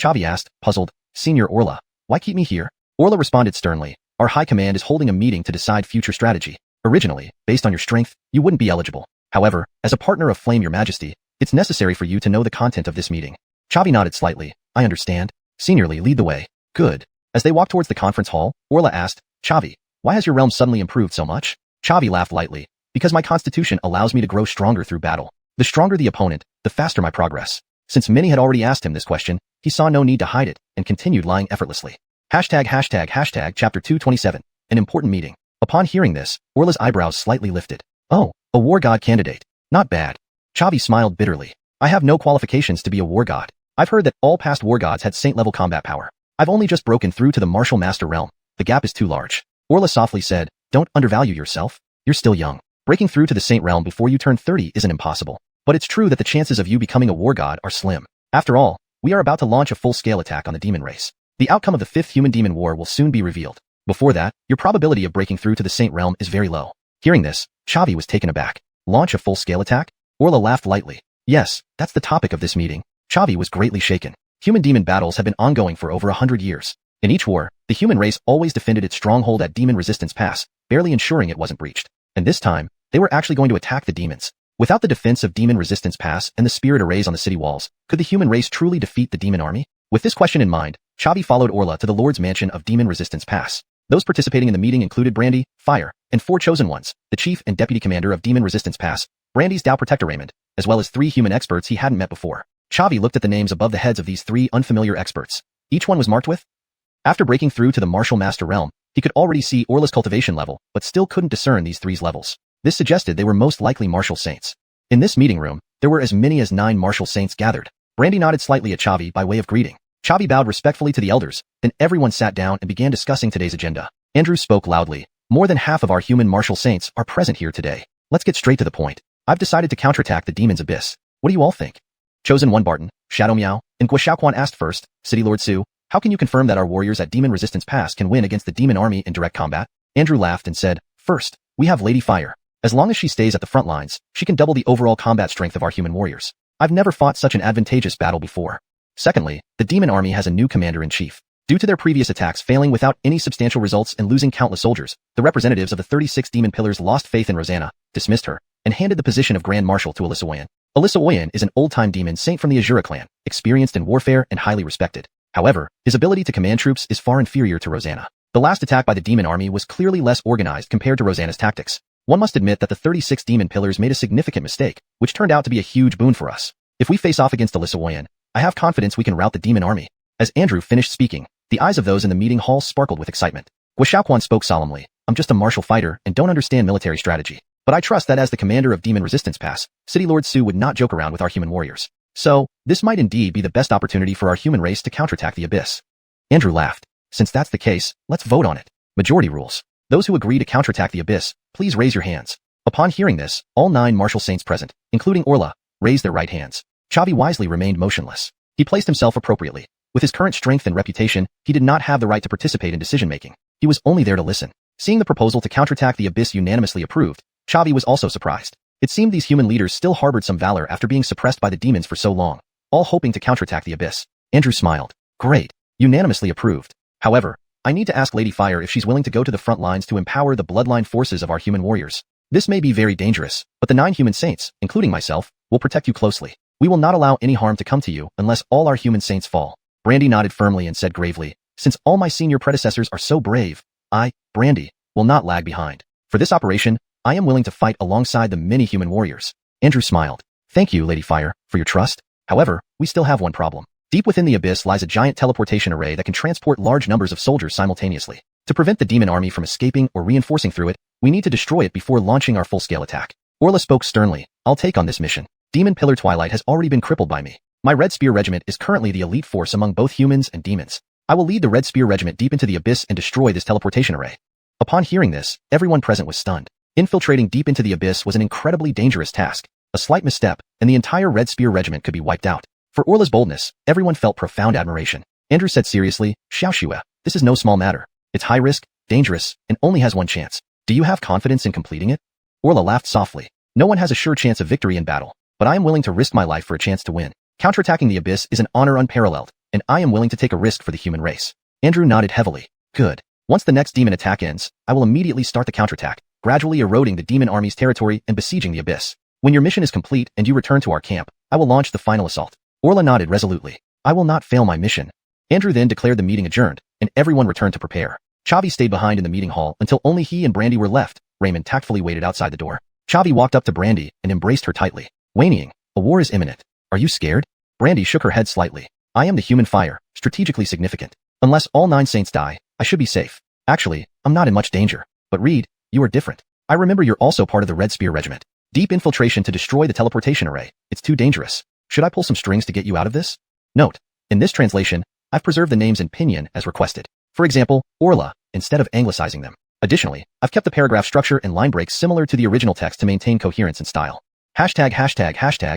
Xavi asked, puzzled, Senior Orla, why keep me here? Orla responded sternly, our high command is holding a meeting to decide future strategy. Originally, based on your strength, you wouldn't be eligible. However, as a partner of Flame Your Majesty, it's necessary for you to know the content of this meeting. Xavi nodded slightly, I understand. Seniorly, lead the way. Good. As they walked towards the conference hall, Orla asked, Xavi, why has your realm suddenly improved so much? Xavi laughed lightly, because my constitution allows me to grow stronger through battle. The stronger the opponent, the faster my progress. Since many had already asked him this question, he saw no need to hide it and continued lying effortlessly. Chapter 227, an important meeting. Upon hearing this, Orla's eyebrows slightly lifted. Oh, a war god candidate. Not bad. Xavi smiled bitterly. I have no qualifications to be a war god. I've heard that all past war gods had saint-level combat power. I've only just broken through to the martial master realm. The gap is too large. Orla softly said, don't undervalue yourself. You're still young. Breaking through to the saint realm before you turn 30 isn't impossible. But it's true that the chances of you becoming a war god are slim. After all, we are about to launch a full-scale attack on the demon race. The outcome of the 5th Human-Demon War will soon be revealed. Before that, your probability of breaking through to the saint realm is very low. Hearing this, Xavi was taken aback. Launch a full-scale attack? Orla laughed lightly. Yes, that's the topic of this meeting. Xavi was greatly shaken. Human-demon battles have been ongoing for over 100 years. In each war, the human race always defended its stronghold at Demon Resistance Pass, barely ensuring it wasn't breached. And this time, they were actually going to attack the demons. Without the defense of Demon Resistance Pass and the spirit arrays on the city walls, could the human race truly defeat the demon army? With this question in mind, Xavi followed Orla to the Lord's Mansion of Demon Resistance Pass. Those participating in the meeting included Brandy, Fire, and 4 chosen ones, the chief and deputy commander of Demon Resistance Pass, Brandy's Dao Protector Raymond, as well as 3 human experts he hadn't met before. Xavi looked at the names above the heads of these 3 unfamiliar experts. Each one was marked with. After breaking through to the martial master realm, he could already see Orla's cultivation level, but still couldn't discern these 3's levels. This suggested they were most likely martial saints. In this meeting room, there were as many as 9 martial saints gathered. Brandy nodded slightly at Xavi by way of greeting. Xavi bowed respectfully to the elders, then everyone sat down and began discussing today's agenda. Andrew spoke loudly. More than half of our human martial saints are present here today. Let's get straight to the point. I've decided to counterattack the demon's abyss. What do you all think? Chosen One Barton, Shadow Meow, and Xuanhuan asked first, City Lord Su, how can you confirm that our warriors at Demon Resistance Pass can win against the demon army in direct combat? Andrew laughed and said, first, we have Lady Fire. As long as she stays at the front lines, she can double the overall combat strength of our human warriors. I've never fought such an advantageous battle before. Secondly, the demon army has a new commander-in-chief. Due to their previous attacks failing without any substantial results and losing countless soldiers, the representatives of the 36 demon pillars lost faith in Rosanna, dismissed her, and handed the position of Grand Marshal to Xuanhuan. Xuanhuan is an old-time demon saint from the Azura clan, experienced in warfare and highly respected. However, his ability to command troops is far inferior to Rosanna. The last attack by the demon army was clearly less organized compared to Rosanna's tactics. One must admit that the 36 demon pillars made a significant mistake, which turned out to be a huge boon for us. If we face off against Xuanhuan, I have confidence we can rout the demon army. As Andrew finished speaking, the eyes of those in the meeting hall sparkled with excitement. Xuanhuan spoke solemnly, I'm just a martial fighter and don't understand military strategy. But I trust that as the commander of Demon Resistance Pass, City Lord Su would not joke around with our human warriors. So, this might indeed be the best opportunity for our human race to counterattack the abyss. Andrew laughed. Since that's the case, let's vote on it. Majority rules. Those who agree to counterattack the abyss, please raise your hands. Upon hearing this, all 9 martial saints present, including Orla, raised their right hands. Xavi wisely remained motionless. He placed himself appropriately. With his current strength and reputation, he did not have the right to participate in decision-making. He was only there to listen. Seeing the proposal to counterattack the abyss unanimously approved, Xavi was also surprised. It seemed these human leaders still harbored some valor after being suppressed by the demons for so long, all hoping to counterattack the abyss. Andrew smiled. Great. Unanimously approved. However, I need to ask Lady Fire if she's willing to go to the front lines to empower the bloodline forces of our human warriors. This may be very dangerous, but the 9 human saints, including myself, will protect you closely. We will not allow any harm to come to you unless all our human saints fall. Brandy nodded firmly and said gravely, since all my senior predecessors are so brave, I, Brandy, will not lag behind. For this operation, I am willing to fight alongside the many human warriors. Andrew smiled. Thank you, Lady Fire, for your trust. However, we still have one problem. Deep within the abyss lies a giant teleportation array that can transport large numbers of soldiers simultaneously. To prevent the demon army from escaping or reinforcing through it, we need to destroy it before launching our full-scale attack. Orla spoke sternly. I'll take on this mission. Demon Pillar Twilight has already been crippled by me. My Red Spear Regiment is currently the elite force among both humans and demons. I will lead the Red Spear Regiment deep into the abyss and destroy this teleportation array. Upon hearing this, everyone present was stunned. Infiltrating deep into the abyss was an incredibly dangerous task. A slight misstep, and the entire Red Spear Regiment could be wiped out. For Orla's boldness, everyone felt profound admiration. Andrew said seriously, Xianxia, this is no small matter. It's high risk, dangerous, and only has one chance. Do you have confidence in completing it? Orla laughed softly. No one has a sure chance of victory in battle, but I am willing to risk my life for a chance to win. Counterattacking the abyss is an honor unparalleled, and I am willing to take a risk for the human race. Andrew nodded heavily. Good. Once the next demon attack ends, I will immediately start the counterattack, gradually eroding the demon army's territory and besieging the abyss. When your mission is complete and you return to our camp, I will launch the final assault. Orla nodded resolutely. I will not fail my mission. Andrew then declared the meeting adjourned, and everyone returned to prepare. Chavi stayed behind in the meeting hall until only he and Brandy were left. Raymond tactfully waited outside the door. Chavi walked up to Brandy and embraced her tightly. Whinnying, a war is imminent. Are you scared? Brandy shook her head slightly. I am the human fire, strategically significant. Unless all 9 saints die, I should be safe. Actually, I'm not in much danger. But Reed, you are different. I remember you're also part of the Red Spear Regiment. Deep infiltration to destroy the teleportation array. It's too dangerous. Should I pull some strings to get you out of this? Note, in this translation, I've preserved the names in Pinyin as requested. For example, Orla, instead of anglicizing them. Additionally, I've kept the paragraph structure and line breaks similar to the original text to maintain coherence and style. Hashtag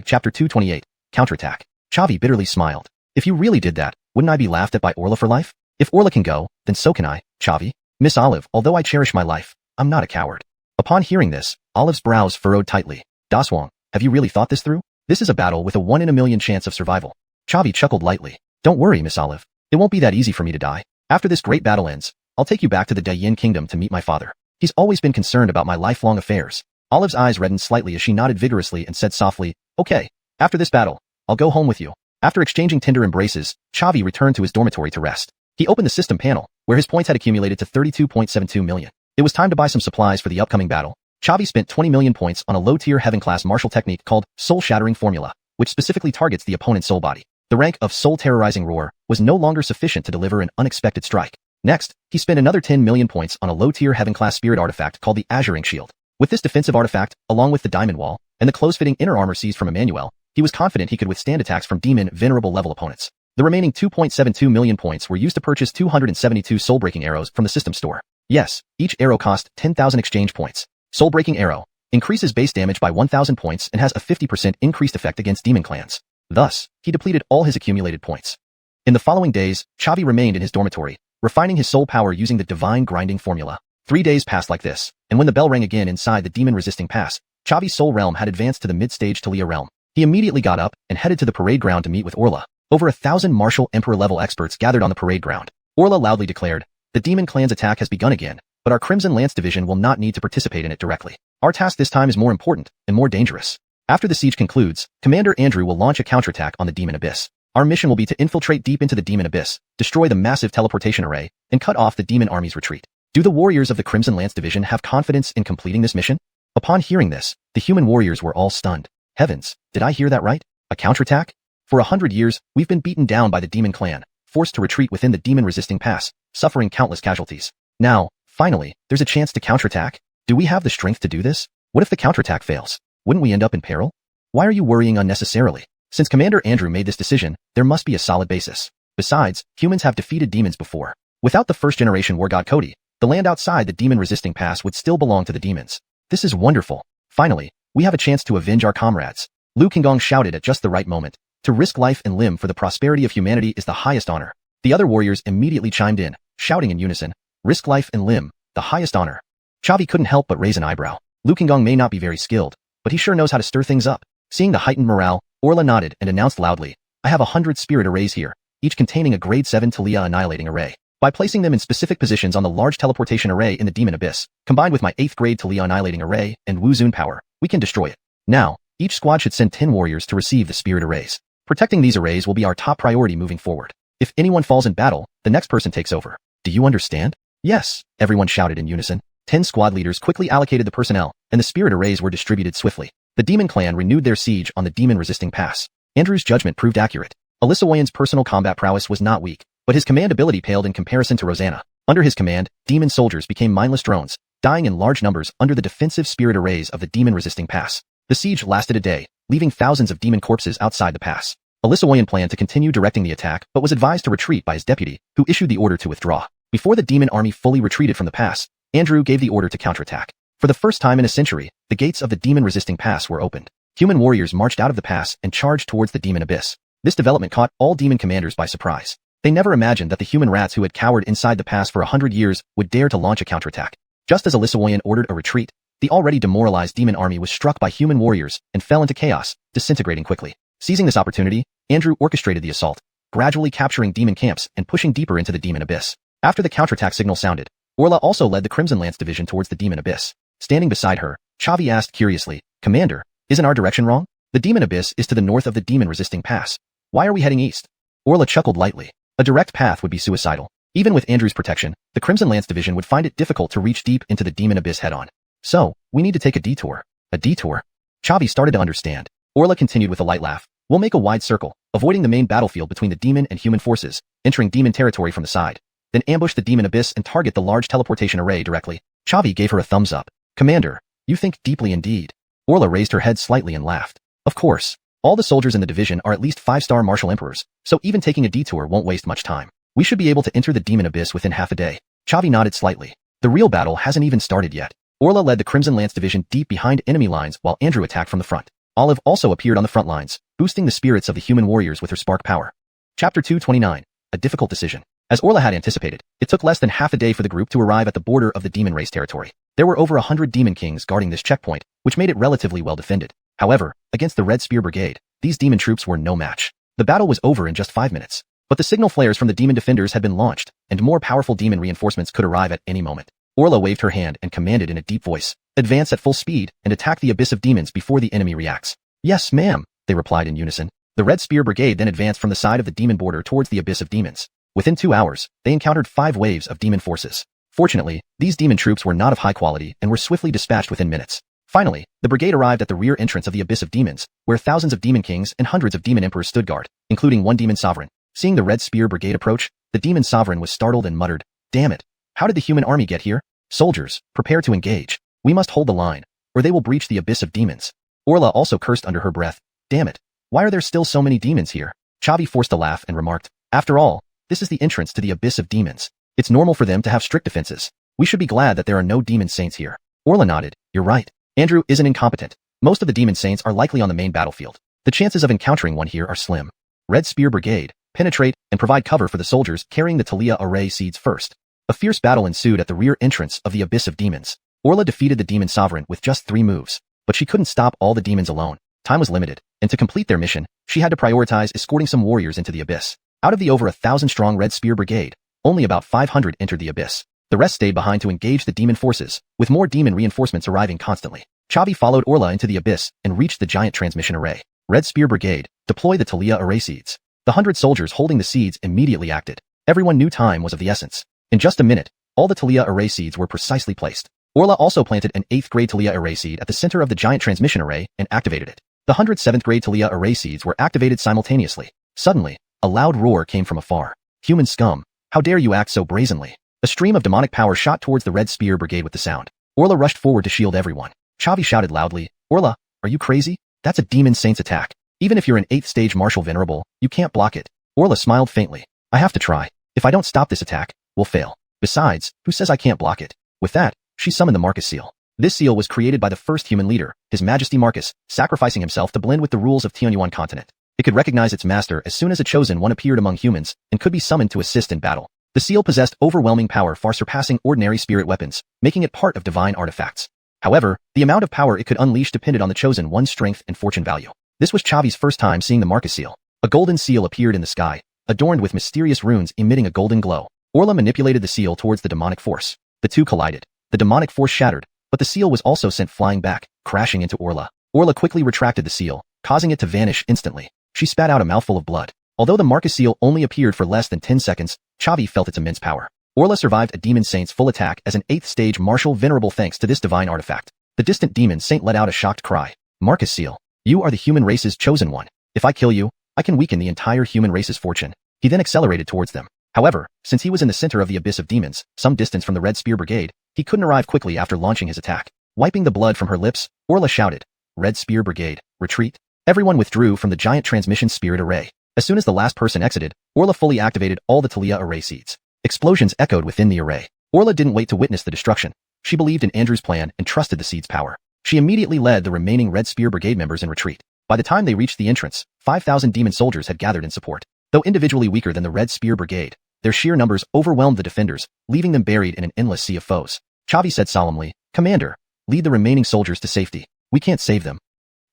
chapter 228, counterattack. Chavi bitterly smiled. If you really did that, wouldn't I be laughed at by Orla for life? If Orla can go, then so can I, Chavi. Miss Olive, although I cherish my life, I'm not a coward. Upon hearing this, Olive's brows furrowed tightly. Daswang, have you really thought this through? This is a battle with a 1 in a million chance of survival. Chavi chuckled lightly. Don't worry, Miss Olive. It won't be that easy for me to die. After this great battle ends, I'll take you back to the Dayin Kingdom to meet my father. He's always been concerned about my lifelong affairs. Olive's eyes reddened slightly as she nodded vigorously and said softly, okay, after this battle, I'll go home with you. After exchanging tender embraces, Chavi returned to his dormitory to rest. He opened the system panel, where his points had accumulated to 32.72 million. It was time to buy some supplies for the upcoming battle. Chavi spent 20 million points on a low-tier heaven-class martial technique called Soul-Shattering Formula, which specifically targets the opponent's soul body. The rank of Soul-Terrorizing Roar was no longer sufficient to deliver an unexpected strike. Next, he spent another 10 million points on a low-tier heaven-class spirit artifact called the Azure Shield. With this defensive artifact, along with the Diamond Wall, and the close-fitting inner armor seized from Emmanuel, he was confident he could withstand attacks from demon venerable level opponents. The remaining 2.72 million points were used to purchase 272 soul-breaking arrows from the system store. Yes, each arrow cost 10,000 exchange points. Soul-breaking arrow increases base damage by 1,000 points and has a 50% increased effect against demon clans. Thus, he depleted all his accumulated points. In the following days, Chavi remained in his dormitory, refining his soul power using the divine grinding formula. 3 days passed like this, and when the bell rang again inside the demon-resisting pass, Chavi's soul realm had advanced to the mid-stage Talia realm. He immediately got up and headed to the parade ground to meet with Orla. Over 1,000 martial emperor-level experts gathered on the parade ground. Orla loudly declared, the demon clan's attack has begun again, but our Crimson Lance division will not need to participate in it directly. Our task this time is more important and more dangerous. After the siege concludes, Commander Andrew will launch a counterattack on the demon abyss. Our mission will be to infiltrate deep into the demon abyss, destroy the massive teleportation array, and cut off the demon army's retreat. Do the warriors of the Crimson Lance division have confidence in completing this mission? Upon hearing this, the human warriors were all stunned. Heavens, did I hear that right? A counterattack? For 100 years, we've been beaten down by the demon clan, forced to retreat within the demon-resisting pass, suffering countless casualties. Now, finally, there's a chance to counterattack? Do we have the strength to do this? What if the counterattack fails? Wouldn't we end up in peril? Why are you worrying unnecessarily? Since Commander Andrew made this decision, there must be a solid basis. Besides, humans have defeated demons before. Without the first-generation war god Cody, the land outside the demon-resisting pass would still belong to the demons. This is wonderful. Finally, we have a chance to avenge our comrades. Lu Qinggong shouted at just the right moment. To risk life and limb for the prosperity of humanity is the highest honor. The other warriors immediately chimed in, shouting in unison, risk life and limb, the highest honor. Chavi couldn't help but raise an eyebrow. Lu Qinggong may not be very skilled, but he sure knows how to stir things up. Seeing the heightened morale, Orla nodded and announced loudly, I have 100 spirit arrays here, each containing a grade 7 Talia annihilating array. By placing them in specific positions on the large teleportation array in the demon abyss, combined with my 8th grade Talia annihilating array and Wu Zun power, we can destroy it. Now, each squad should send 10 warriors to receive the spirit arrays. Protecting these arrays will be our top priority moving forward. If anyone falls in battle, the next person takes over. Do you understand? Yes, everyone shouted in unison. 10 squad leaders quickly allocated the personnel, and the spirit arrays were distributed swiftly. The demon clan renewed their siege on the demon-resisting pass. Andrew's judgment proved accurate. Alyssa Wayan's personal combat prowess was not weak, but his command ability paled in comparison to Rosanna. Under his command, demon soldiers became mindless drones, dying in large numbers under the defensive spirit arrays of the demon-resisting pass. The siege lasted a day, leaving thousands of demon corpses outside the pass. Alyssa Wayan planned to continue directing the attack but was advised to retreat by his deputy, who issued the order to withdraw. Before the demon army fully retreated from the pass, Andrew gave the order to counterattack. For the first time in a century, the gates of the demon-resisting pass were opened. Human warriors marched out of the pass and charged towards the demon abyss. This development caught all demon commanders by surprise. They never imagined that the human rats who had cowered inside the pass for 100 years would dare to launch a counterattack. Just as xuanhuan ordered a retreat, the already demoralized demon army was struck by human warriors and fell into chaos, disintegrating quickly. Seizing this opportunity, Andrew orchestrated the assault, gradually capturing demon camps and pushing deeper into the demon abyss. After the counterattack signal sounded, Orla also led the Crimson Lance division towards the demon abyss. Standing beside her, Chavi asked curiously, "Commander, isn't our direction wrong? The demon abyss is to the north of the demon-resisting pass. Why are we heading east?" Orla chuckled lightly. A direct path would be suicidal. Even with Andrew's protection, the Crimson Lance division would find it difficult to reach deep into the demon abyss head-on. So, we need to take a detour. A detour? Chavi started to understand. Orla continued with a light laugh. "We'll make a wide circle, avoiding the main battlefield between the demon and human forces, entering demon territory from the side. Then ambush the demon abyss and target the large teleportation array directly." Chavi gave her a thumbs up. "Commander, you think deeply indeed." Orla raised her head slightly and laughed. "Of course. All the soldiers in the division are at least 5-star martial emperors, so even taking a detour won't waste much time. We should be able to enter the demon abyss within half a day." Chavi nodded slightly. The real battle hasn't even started yet. Orla led the Crimson Lance division deep behind enemy lines while Andrew attacked from the front. Olive also appeared on the front lines, boosting the spirits of the human warriors with her spark power. Chapter 229. A difficult decision. As Orla had anticipated, it took less than half a day for the group to arrive at the border of the demon race territory. There were over 100 demon kings guarding this checkpoint, which made it relatively well defended. However, against the Red Spear Brigade, these demon troops were no match. The battle was over in just 5 minutes. But the signal flares from the demon defenders had been launched, and more powerful demon reinforcements could arrive at any moment. Orla waved her hand and commanded in a deep voice, "Advance at full speed and attack the abyss of demons before the enemy reacts." "Yes, ma'am," they replied in unison. The Red Spear Brigade then advanced from the side of the demon border towards the abyss of demons. Within 2 hours, they encountered 5 waves of demon forces. Fortunately, these demon troops were not of high quality and were swiftly dispatched within minutes. Finally, the brigade arrived at the rear entrance of the abyss of demons, where thousands of demon kings and hundreds of demon emperors stood guard, including one demon sovereign. Seeing the Red Spear Brigade approach, the demon sovereign was startled and muttered, "Damn it! How did the human army get here? Soldiers, prepare to engage. We must hold the line, or they will breach the abyss of demons." Orla also cursed under her breath, "Damn it! Why are there still so many demons here?" Chavi forced a laugh and remarked, "After all, this is the entrance to the abyss of demons. It's normal for them to have strict defenses. We should be glad that there are no demon saints here." Orla nodded, "You're right. Andrew isn't incompetent. Most of the demon saints are likely on the main battlefield. The chances of encountering one here are slim." Red Spear Brigade, penetrate and provide cover for the soldiers carrying the Talia array seeds first. A fierce battle ensued at the rear entrance of the abyss of demons. Orla defeated the demon sovereign with just 3 moves, but she couldn't stop all the demons alone. Time was limited, and to complete their mission, she had to prioritize escorting some warriors into the abyss. Out of the over 1,000-strong Red Spear Brigade, only about 500 entered the abyss. The rest stayed behind to engage the demon forces, with more demon reinforcements arriving constantly. Chavi followed Orla into the abyss and reached the giant transmission array. Red Spear Brigade, deploy the Talia array seeds. The 100 soldiers holding the seeds immediately acted. Everyone knew time was of the essence. In just a minute, all the Talia array seeds were precisely placed. Orla also planted an 8th grade Talia array seed at the center of the giant transmission array and activated it. The 107th grade Talia array seeds were activated simultaneously. Suddenly, a loud roar came from afar. "Human scum, how dare you act so brazenly?" A stream of demonic power shot towards the Red Spear Brigade with the sound. Orla rushed forward to shield everyone. Chavi shouted loudly, "Orla, are you crazy? That's a demon saint's attack. Even if you're an 8th stage martial venerable, you can't block it." Orla smiled faintly. "I have to try. If I don't stop this attack, we'll fail. Besides, who says I can't block it?" With that, she summoned the Marcus seal. This seal was created by the first human leader, His Majesty Marcus, sacrificing himself to blend with the rules of Xuanhuan continent. It could recognize its master as soon as a chosen one appeared among humans, and could be summoned to assist in battle. The seal possessed overwhelming power far surpassing ordinary spirit weapons, making it part of divine artifacts. However, the amount of power it could unleash depended on the chosen one's strength and fortune value. This was Chavi's first time seeing the Marcus seal. A golden seal appeared in the sky, adorned with mysterious runes emitting a golden glow. Orla manipulated the seal towards the demonic force. The two collided. The demonic force shattered, but the seal was also sent flying back, crashing into Orla. Orla quickly retracted the seal, causing it to vanish instantly. She spat out a mouthful of blood. Although the Marcus seal only appeared for less than 10 seconds, Chavi felt its immense power. Orla survived a demon saint's full attack as an 8th stage martial venerable thanks to this divine artifact. The distant demon saint let out a shocked cry. "Marcus seal, you are the human race's chosen one. If I kill you, I can weaken the entire human race's fortune." He then accelerated towards them. However, since he was in the center of the abyss of demons, some distance from the Red Spear Brigade, he couldn't arrive quickly after launching his attack. Wiping the blood from her lips, Orla shouted, "Red Spear Brigade, retreat." Everyone withdrew from the giant transmission spirit array. As soon as the last person exited, Orla fully activated all the Talia array seeds. Explosions echoed within the array. Orla didn't wait to witness the destruction. She believed in Andrew's plan and trusted the seed's power. She immediately led the remaining Red Spear Brigade members in retreat. By the time they reached the entrance, 5,000 demon soldiers had gathered in support. Though individually weaker than the Red Spear Brigade, their sheer numbers overwhelmed the defenders, leaving them buried in an endless sea of foes. Chavi said solemnly, "Commander, lead the remaining soldiers to safety. We can't save them."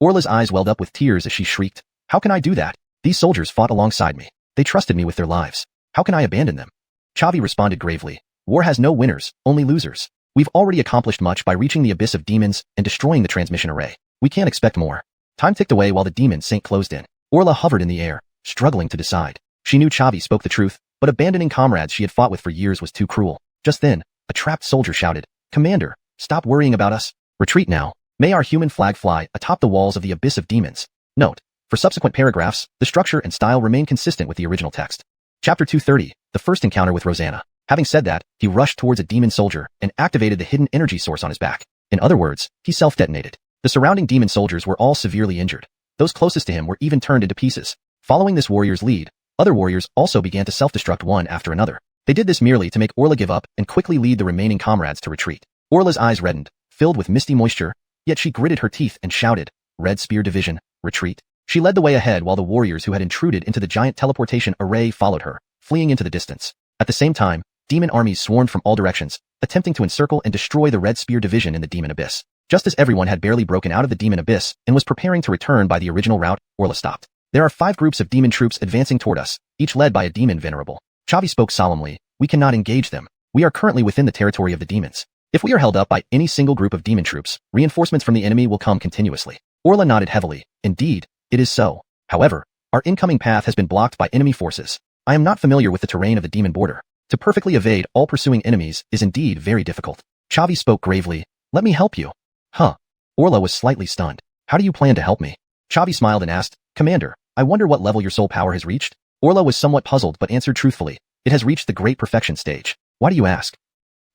Orla's eyes welled up with tears as she shrieked, "How can I do that? These soldiers fought alongside me. They trusted me with their lives. How can I abandon them?" Chavi responded gravely, "War has no winners, only losers. We've already accomplished much by reaching the abyss of demons and destroying the transmission array. We can't expect more." Time ticked away while the demon Saint closed in. Orla hovered in the air, struggling to decide. She knew Chavi spoke the truth, but abandoning comrades she had fought with for years was too cruel. Just then, a trapped soldier shouted, "Commander, stop worrying about us. Retreat now. May our human flag fly atop the walls of the abyss of demons." Note: for subsequent paragraphs, the structure and style remain consistent with the original text. Chapter 230, The First Encounter with Rosanna. Having said that, he rushed towards a demon soldier and activated the hidden energy source on his back. In other words, he self-detonated. The surrounding demon soldiers were all severely injured. Those closest to him were even turned into pieces. Following this warrior's lead, other warriors also began to self-destruct one after another. They did this merely to make Orla give up and quickly lead the remaining comrades to retreat. Orla's eyes reddened, filled with misty moisture, yet she gritted her teeth and shouted, "Red Spear Division, retreat." She led the way ahead while the warriors who had intruded into the giant teleportation array followed her, fleeing into the distance. At the same time, demon armies swarmed from all directions, attempting to encircle and destroy the Red Spear Division in the demon abyss. Just as everyone had barely broken out of the demon abyss and was preparing to return by the original route, Orla stopped. "There are 5 groups of demon troops advancing toward us, each led by a demon venerable." Chavi spoke solemnly, "We cannot engage them. We are currently within the territory of the demons. If we are held up by any single group of demon troops, reinforcements from the enemy will come continuously." Orla nodded heavily. "Indeed, it is so. However, our incoming path has been blocked by enemy forces. I am not familiar with the terrain of the demon border. To perfectly evade all pursuing enemies is indeed very difficult." Chavi spoke gravely, "Let me help you." "Huh?" Orla was slightly stunned. "How do you plan to help me?" Chavi smiled and asked, "Commander, I wonder what level your soul power has reached?" Orla was somewhat puzzled but answered truthfully, "It has reached the great perfection stage." "Why do you ask?"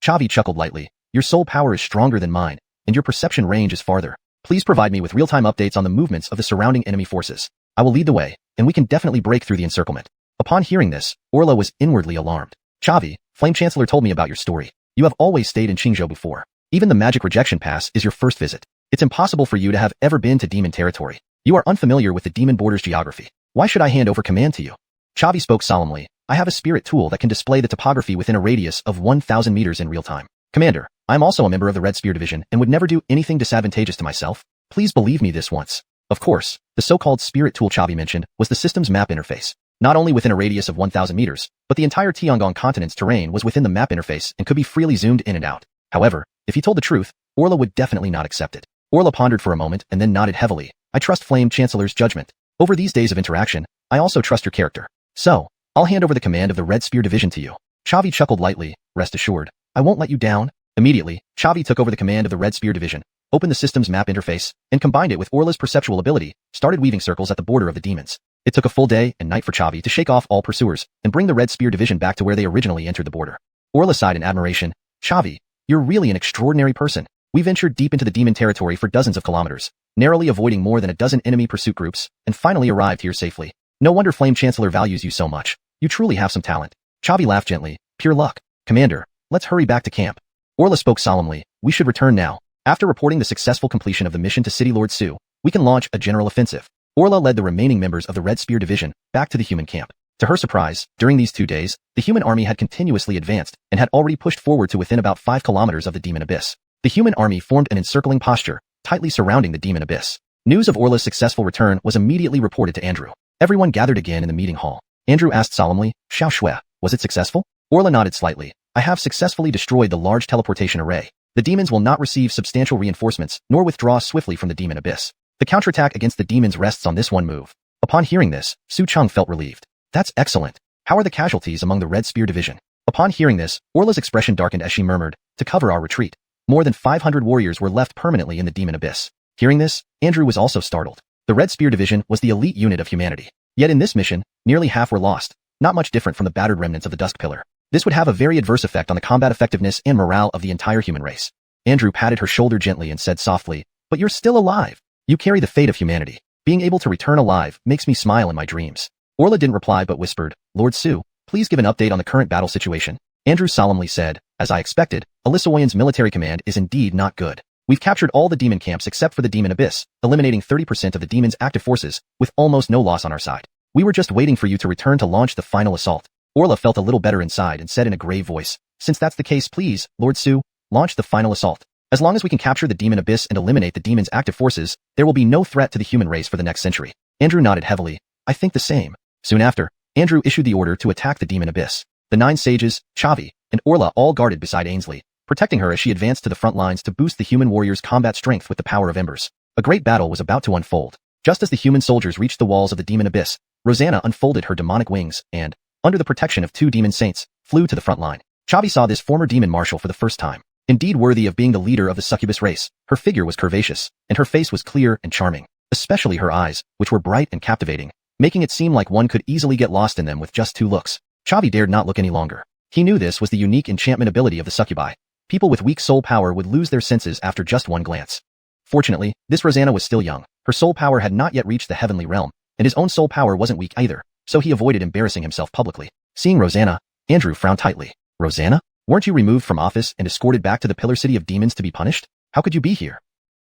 Chavi chuckled lightly, "Your soul power is stronger than mine, and your perception range is farther. Please provide me with real-time updates on the movements of the surrounding enemy forces. I will lead the way, and we can definitely break through the encirclement." Upon hearing this, Orla was inwardly alarmed. "Chavi, Flame Chancellor told me about your story. You have always stayed in Qingzhou before. Even the magic rejection pass is your first visit. It's impossible for you to have ever been to demon territory. You are unfamiliar with the demon border's geography. Why should I hand over command to you?" Chavi spoke solemnly, "I have a spirit tool that can display the topography within a radius of 1,000 meters in real time. Commander, I am also a member of the Red Spear Division and would never do anything disadvantageous to myself. Please believe me this once." Of course, the so-called spirit tool Chavi mentioned was the system's map interface. Not only within a radius of 1,000 meters, but the entire Tiangong continent's terrain was within the map interface and could be freely zoomed in and out. However, if he told the truth, Orla would definitely not accept it. Orla pondered for a moment and then nodded heavily. "I trust Flame Chancellor's judgment. Over these days of interaction, I also trust your character. So, I'll hand over the command of the Red Spear Division to you." Chavi chuckled lightly, "Rest assured, I won't let you down." Immediately, Chavi took over the command of the Red Spear Division, opened the system's map interface, and combined it with Orla's perceptual ability, started weaving circles at the border of the demons. It took a full day and night for Chavi to shake off all pursuers and bring the Red Spear Division back to where they originally entered the border. Orla sighed in admiration, "Chavi, you're really an extraordinary person. We ventured deep into the demon territory for dozens of kilometers, narrowly avoiding more than a dozen enemy pursuit groups, and finally arrived here safely. No wonder Flame Chancellor values you so much. You truly have some talent." Chavi laughed gently, "Pure luck. Commander, let's hurry back to camp." Orla spoke solemnly, "We should return now. After reporting the successful completion of the mission to City Lord Su, we can launch a general offensive." Orla led the remaining members of the Red Spear Division back to the human camp. To her surprise, during these 2 days, the human army had continuously advanced and had already pushed forward to within about 5 kilometers of the demon abyss. The human army formed an encircling posture, tightly surrounding the demon abyss. News of Orla's successful return was immediately reported to Andrew. Everyone gathered again in the meeting hall. Andrew asked solemnly, "Xianxia, was it successful?" Orla nodded slightly. "I have successfully destroyed the large teleportation array. The demons will not receive substantial reinforcements nor withdraw swiftly from the demon abyss. The counterattack against the demons rests on this one move." Upon hearing this, Su Cheng felt relieved. "That's excellent. How are the casualties among the Red Spear Division?" Upon hearing this, Orla's expression darkened as she murmured, "To cover our retreat, more than 500 warriors were left permanently in the demon abyss." Hearing this, Andrew was also startled. The Red Spear Division was the elite unit of humanity. Yet in this mission, nearly half were lost, not much different from the battered remnants of the Dusk Pillar. This would have a very adverse effect on the combat effectiveness and morale of the entire human race. Andrew patted her shoulder gently and said softly, "But you're still alive. You carry the fate of humanity. Being able to return alive makes me smile in my dreams." Orla didn't reply but whispered, "Lord Su, please give an update on the current battle situation." Andrew solemnly said, "As I expected, Isekai military command is indeed not good. We've captured all the demon camps except for the demon abyss, eliminating 30% of the demon's active forces, with almost no loss on our side. We were just waiting for you to return to launch the final assault. Orla felt a little better inside and said in a grave voice, since that's the case, please, Lord Su, launch the final assault. As long as we can capture the demon abyss and eliminate the demon's active forces, there will be no threat to the human race for the next century. Andrew nodded heavily. I think the same. Soon after, Andrew issued the order to attack the demon abyss. The 9 sages, Chavi, and Orla all guarded beside Ainsley, protecting her as she advanced to the front lines to boost the human warrior's combat strength with the power of embers. A great battle was about to unfold. Just as the human soldiers reached the walls of the demon abyss, Rosanna unfolded her demonic wings and, under the protection of 2 demon saints, flew to the front line. Chavi saw this former demon marshal for the first time. Indeed worthy of being the leader of the succubus race, her figure was curvaceous, and her face was clear and charming, especially her eyes, which were bright and captivating, making it seem like one could easily get lost in them with just 2 looks. Chavi dared not look any longer. He knew this was the unique enchantment ability of the succubi. People with weak soul power would lose their senses after just 1 glance. Fortunately, this Rosanna was still young. Her soul power had not yet reached the heavenly realm, and his own soul power wasn't weak either, so he avoided embarrassing himself publicly. Seeing Rosanna, Andrew frowned tightly. Rosanna? Weren't you removed from office and escorted back to the Pillar City of Demons to be punished? How could you be here?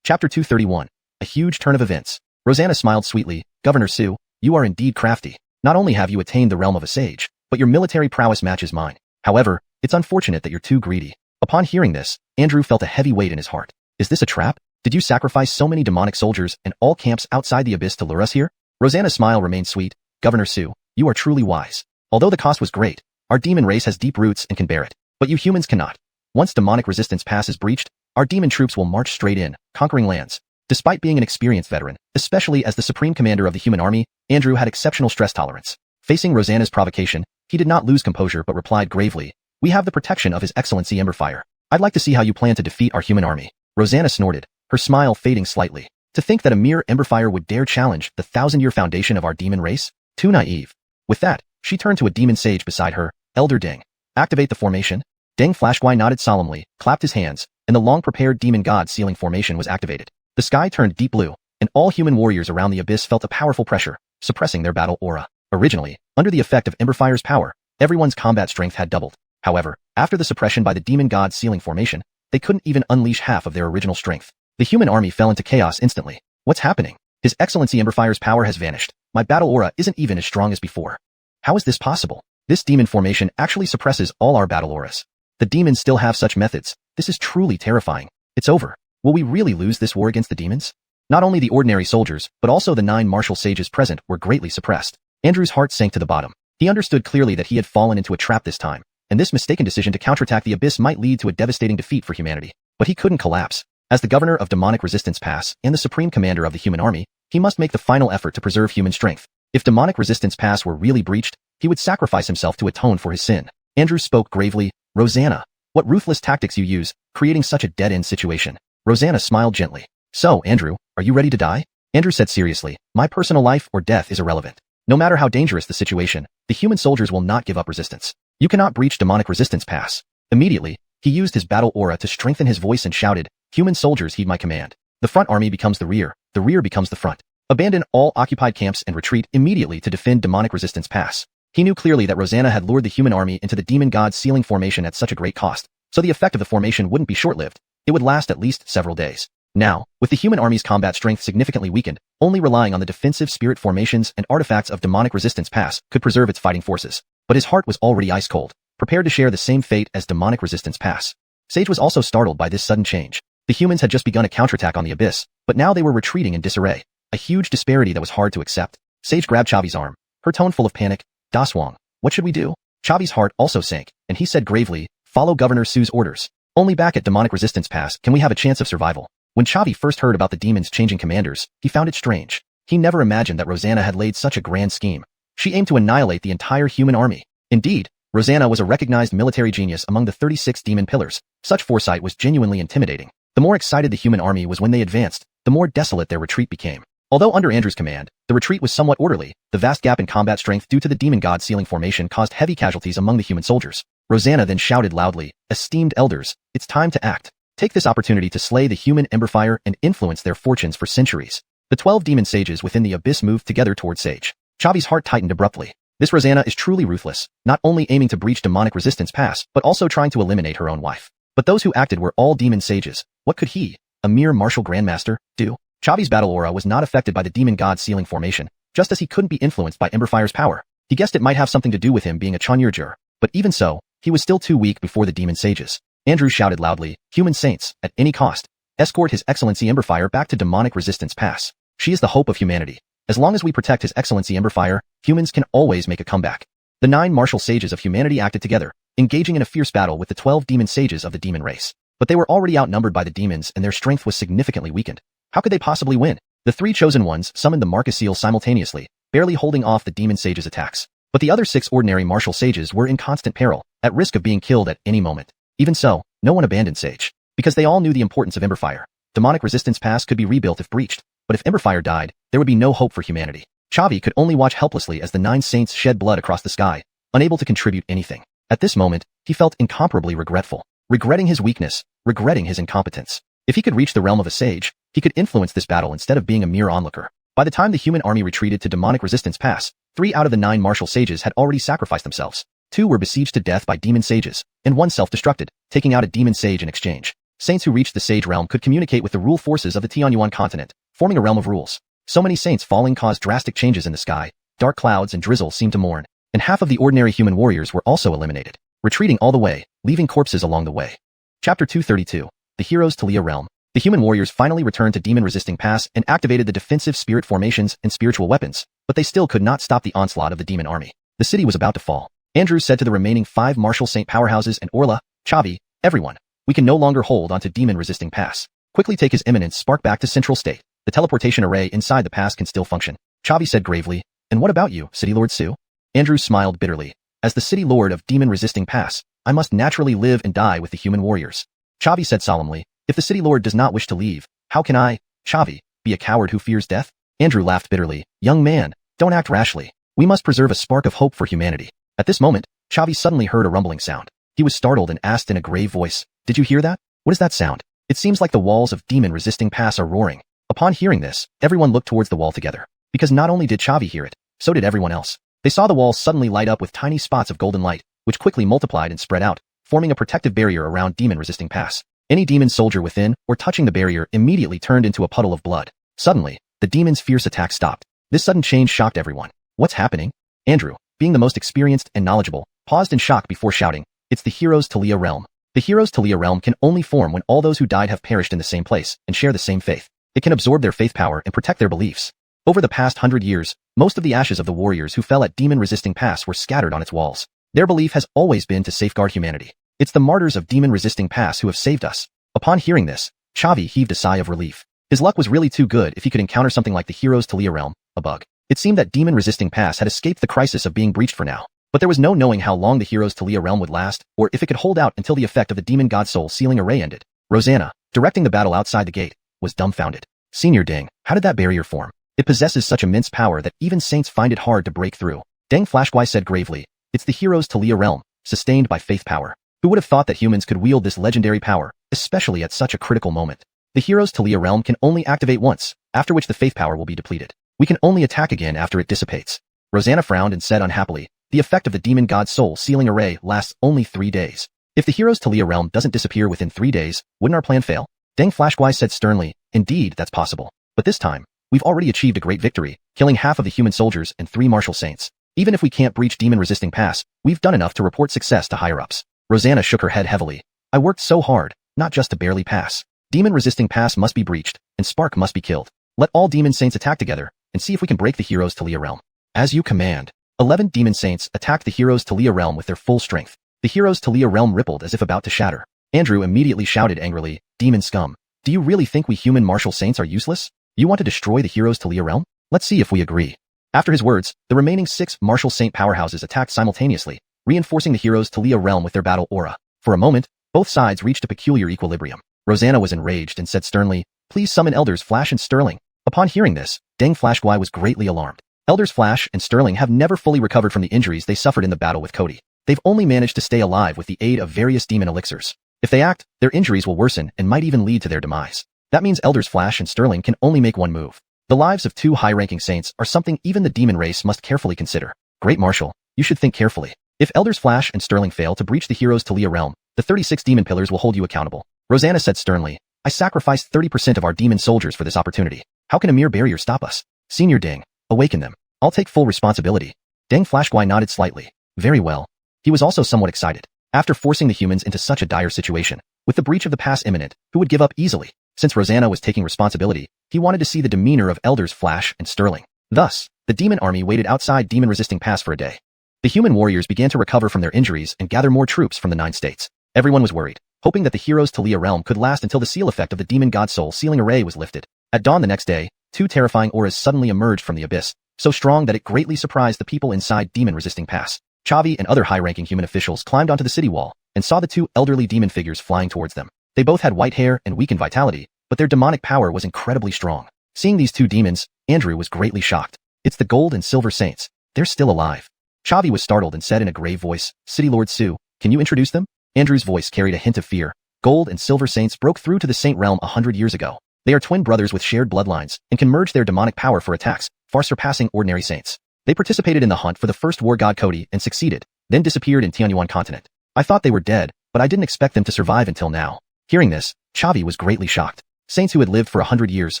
Chapter 231. A huge turn of events. Rosanna smiled sweetly. Governor Su, you are indeed crafty. Not only have you attained the realm of a sage, but your military prowess matches mine. However, it's unfortunate that you're too greedy. Upon hearing this, Andrew felt a heavy weight in his heart. Is this a trap? Did you sacrifice so many demonic soldiers and all camps outside the abyss to lure us here? Rosanna's smile remained sweet. Governor Su, you are truly wise. Although the cost was great, our demon race has deep roots and can bear it. But you humans cannot. Once demonic resistance pass is breached, our demon troops will march straight in, conquering lands. Despite being an experienced veteran, especially as the supreme commander of the human army, Andrew had exceptional stress tolerance. Facing Rosanna's provocation, he did not lose composure but replied gravely, we have the protection of His Excellency Emberfire. I'd like to see how you plan to defeat our human army. Rosanna snorted, her smile fading slightly. To think that a mere Emberfire would dare challenge the 1,000-year foundation of our demon race? Too naive. With that, she turned to a demon sage beside her, Elder Deng. Activate the formation. Deng Flashguai nodded solemnly, clapped his hands, and the long-prepared demon god sealing formation was activated. The sky turned deep blue, and all human warriors around the abyss felt a powerful pressure, suppressing their battle aura. Originally, under the effect of Emberfire's power, everyone's combat strength had doubled. However, after the suppression by the demon god sealing formation, they couldn't even unleash half of their original strength. The human army fell into chaos instantly. What's happening? His Excellency Emberfire's power has vanished. My battle aura isn't even as strong as before. How is this possible? This demon formation actually suppresses all our battle auras. The demons still have such methods. This is truly terrifying. It's over. Will we really lose this war against the demons? Not only the ordinary soldiers, but also the 9 martial sages present were greatly suppressed. Andrew's heart sank to the bottom. He understood clearly that he had fallen into a trap this time, and this mistaken decision to counterattack the abyss might lead to a devastating defeat for humanity. But he couldn't collapse. As the governor of Demonic Resistance Pass and the supreme commander of the human army, he must make the final effort to preserve human strength. If Demonic Resistance Pass were really breached, he would sacrifice himself to atone for his sin. Andrew spoke gravely. Rosanna, what ruthless tactics you use, creating such a dead-end situation. Rosanna smiled gently. So, Andrew, are you ready to die? Andrew said seriously, my personal life or death is irrelevant. No matter how dangerous the situation, the human soldiers will not give up resistance. You cannot breach Demonic Resistance Pass. Immediately, he used his battle aura to strengthen his voice and shouted, human soldiers heed my command. The front army becomes the rear becomes the front. Abandon all occupied camps and retreat immediately to defend Demonic Resistance Pass. He knew clearly that Rosanna had lured the human army into the demon god sealing formation at such a great cost, so the effect of the formation wouldn't be short-lived. It would last at least several days. Now, with the human army's combat strength significantly weakened, only relying on the defensive spirit formations and artifacts of Demonic Resistance Pass could preserve its fighting forces. But his heart was already ice-cold, prepared to share the same fate as Demonic Resistance Pass. Sage was also startled by this sudden change. The humans had just begun a counterattack on the abyss, but now they were retreating in disarray. A huge disparity that was hard to accept. Sage grabbed Chavi's arm, her tone full of panic. Daswang, what should we do? Chavi's heart also sank, and he said gravely, follow Governor Su's orders. Only back at Demonic Resistance Pass can we have a chance of survival. When Chavi first heard about the demons changing commanders, he found it strange. He never imagined that Rosanna had laid such a grand scheme. She aimed to annihilate the entire human army. Indeed, Rosanna was a recognized military genius among the 36 demon pillars. Such foresight was genuinely intimidating. The more excited the human army was when they advanced, the more desolate their retreat became. Although under Andrew's command, the retreat was somewhat orderly, the vast gap in combat strength due to the demon god sealing formation caused heavy casualties among the human soldiers. Rosanna then shouted loudly, esteemed elders, it's time to act. Take this opportunity to slay the human Emberfire and influence their fortunes for centuries. The 12 demon sages within the abyss moved together toward Sage. Chavi's heart tightened abruptly. This Rosanna is truly ruthless, not only aiming to breach Demonic Resistance Pass, but also trying to eliminate her own wife. But those who acted were all demon sages. What could he, a mere martial grandmaster, do? Chavi's battle aura was not affected by the demon god sealing formation, just as he couldn't be influenced by Emberfire's power. He guessed it might have something to do with him being a xuanhuan, but even so, he was still too weak before the demon sages. Andrew shouted loudly, "Human saints, at any cost, escort His Excellency Emberfire back to Demonic Resistance Pass. She is the hope of humanity. As long as we protect His Excellency Emberfire, humans can always make a comeback." The 9 martial sages of humanity acted together, engaging in a fierce battle with the 12 demon sages of the demon race. But they were already outnumbered by the demons and their strength was significantly weakened. How could they possibly win? The 3 chosen ones summoned the Marcus Seal simultaneously, barely holding off the demon sages' attacks. But the other 6 ordinary martial sages were in constant peril, at risk of being killed at any moment. Even so, no one abandoned Sage. Because they all knew the importance of Emberfire. Demonic Resistance Pass could be rebuilt if breached, but if Emberfire died, there would be no hope for humanity. Chavi could only watch helplessly as the 9 saints shed blood across the sky, unable to contribute anything. At this moment, he felt incomparably regretful. Regretting his weakness, regretting his incompetence. If he could reach the realm of a sage, he could influence this battle instead of being a mere onlooker. By the time the human army retreated to Demonic Resistance Pass, 3 out of the 9 martial sages had already sacrificed themselves. 2 were besieged to death by demon sages, and 1 self-destructed, taking out a demon sage in exchange. Saints who reached the sage realm could communicate with the rule forces of the xuanhuan continent, forming a realm of rules. So many saints falling caused drastic changes in the sky. Dark clouds and drizzle seemed to mourn, and half of the ordinary human warriors were also eliminated, retreating all the way, leaving corpses along the way. Chapter 232. The Heroes to Leah Realm. The human warriors finally returned to Demon Resisting Pass and activated the defensive spirit formations and spiritual weapons, but they still could not stop the onslaught of the demon army. The city was about to fall. Andrew said to the remaining 5 martial saint powerhouses and Orla, Chavi, everyone, we can no longer hold onto Demon Resisting Pass. Quickly take His Eminence Spark back to Central State. The teleportation array inside the pass can still function. Chavi said gravely, and what about you, City Lord Su? Andrew smiled bitterly. As the City Lord of Demon Resisting Pass, I must naturally live and die with the human warriors. Chavi said solemnly, if the City Lord does not wish to leave, how can I, Chavi, be a coward who fears death? Andrew laughed bitterly. Young man, don't act rashly. We must preserve a spark of hope for humanity. At this moment, Chavi suddenly heard a rumbling sound. He was startled and asked in a grave voice, did you hear that? What is that sound? It seems like the walls of Demon Resisting Pass are roaring. Upon hearing this, everyone looked towards the wall together. Because not only did Chavi hear it, so did everyone else. They saw the walls suddenly light up with tiny spots of golden light, which quickly multiplied and spread out, forming a protective barrier around Demon Resisting Pass. Any demon soldier within or touching the barrier immediately turned into a puddle of blood. Suddenly, the demon's fierce attack stopped. This sudden change shocked everyone. What's happening? Andrew, being the most experienced and knowledgeable, paused in shock before shouting, it's the Heroes to Leah Realm. The Heroes to Leah Realm can only form when all those who died have perished in the same place and share the same faith. It can absorb their faith power and protect their beliefs. Over the past 100 years, most of the ashes of the warriors who fell at Demon Resisting Pass were scattered on its walls. Their belief has always been to safeguard humanity. It's the martyrs of Demon Resisting Pass who have saved us. Upon hearing this, Chavi heaved a sigh of relief. His luck was really too good if he could encounter something like the Heroes to Leah Realm, a bug. It seemed that Demon Resisting Pass had escaped the crisis of being breached for now. But there was no knowing how long the Heroes to Leah Realm would last, or if it could hold out until the effect of the Demon God Soul sealing array ended. Rosanna, directing the battle outside the gate, was dumbfounded. Senior Ding, how did that barrier form? It possesses such immense power that even saints find it hard to break through. Deng Flashguai said gravely, it's the Heroes to Leah Realm, sustained by faith power. Who would have thought that humans could wield this legendary power, especially at such a critical moment? The Heroes to Leah Realm can only activate once, after which the faith power will be depleted. We can only attack again after it dissipates. Rosanna frowned and said unhappily, the effect of the Demon God Soul sealing array lasts only 3 days. If the Heroes to Leah Realm doesn't disappear within 3 days, wouldn't our plan fail? Deng Flashguai said sternly, indeed, that's possible. But this time, we've already achieved a great victory, killing half of the human soldiers and 3 martial saints. Even if we can't breach Demon Resisting Pass, we've done enough to report success to higher-ups. Rosanna shook her head heavily. I worked so hard, not just to barely pass. Demon Resisting Pass must be breached, and Spark must be killed. Let all demon saints attack together, and see if we can break the Heroes to Leah Realm. As you command. 11 demon saints attacked the Heroes to Leah Realm with their full strength. The Heroes to Leah Realm rippled as if about to shatter. Andrew immediately shouted angrily, demon scum. Do you really think we human martial saints are useless? You want to destroy the Heroes to Leah Realm? Let's see if we agree. After his words, the remaining 6 martial saint powerhouses attacked simultaneously, reinforcing the Heroes to Leah Realm with their battle aura. For a moment, both sides reached a peculiar equilibrium. Rosanna was enraged and said sternly, please summon Elders Flash and Sterling. Upon hearing this, Deng Flashguai was greatly alarmed. Elders Flash and Sterling have never fully recovered from the injuries they suffered in the battle with Cody. They've only managed to stay alive with the aid of various demon elixirs. If they act, their injuries will worsen and might even lead to their demise. That means Elders Flash and Sterling can only make one move. The lives of 2 high-ranking saints are something even the demon race must carefully consider. Great Marshal, you should think carefully. If Elders Flash and Sterling fail to breach the Heroes to Leah Realm, the 36 demon pillars will hold you accountable. Rosanna said sternly, I sacrificed 30% of our demon soldiers for this opportunity. How can a mere barrier stop us? Senior Ding, awaken them. I'll take full responsibility. Deng Flashguai nodded slightly. Very well. He was also somewhat excited. After forcing the humans into such a dire situation, with the breach of the pass imminent, who would give up easily? Since Rosanna was taking responsibility, he wanted to see the demeanor of elders Flash and Sterling. Thus, the demon army waited outside demon-resisting pass for a day. The human warriors began to recover from their injuries and gather more troops from the 9 states. Everyone was worried, hoping that the heroes Talia realm could last until the seal effect of the demon god soul sealing array was lifted. At dawn the next day, 2 terrifying auras suddenly emerged from the abyss, so strong that it greatly surprised the people inside demon-resisting pass. Chavi and other high-ranking human officials climbed onto the city wall and saw the 2 elderly demon figures flying towards them. They both had white hair and weakened vitality, but their demonic power was incredibly strong. Seeing these 2 demons, Andrew was greatly shocked. It's the Gold and Silver Saints. They're still alive. Chavi was startled and said in a grave voice, City Lord Su, can you introduce them? Andrew's voice carried a hint of fear. Gold and Silver Saints broke through to the Saint realm 100 years ago. They are twin brothers with shared bloodlines and can merge their demonic power for attacks, far surpassing ordinary saints. They participated in the hunt for the first war god Cody and succeeded, then disappeared in Xuanhuan continent. I thought they were dead, but I didn't expect them to survive until now. Hearing this, Chavi was greatly shocked. Saints who had lived for 100 years,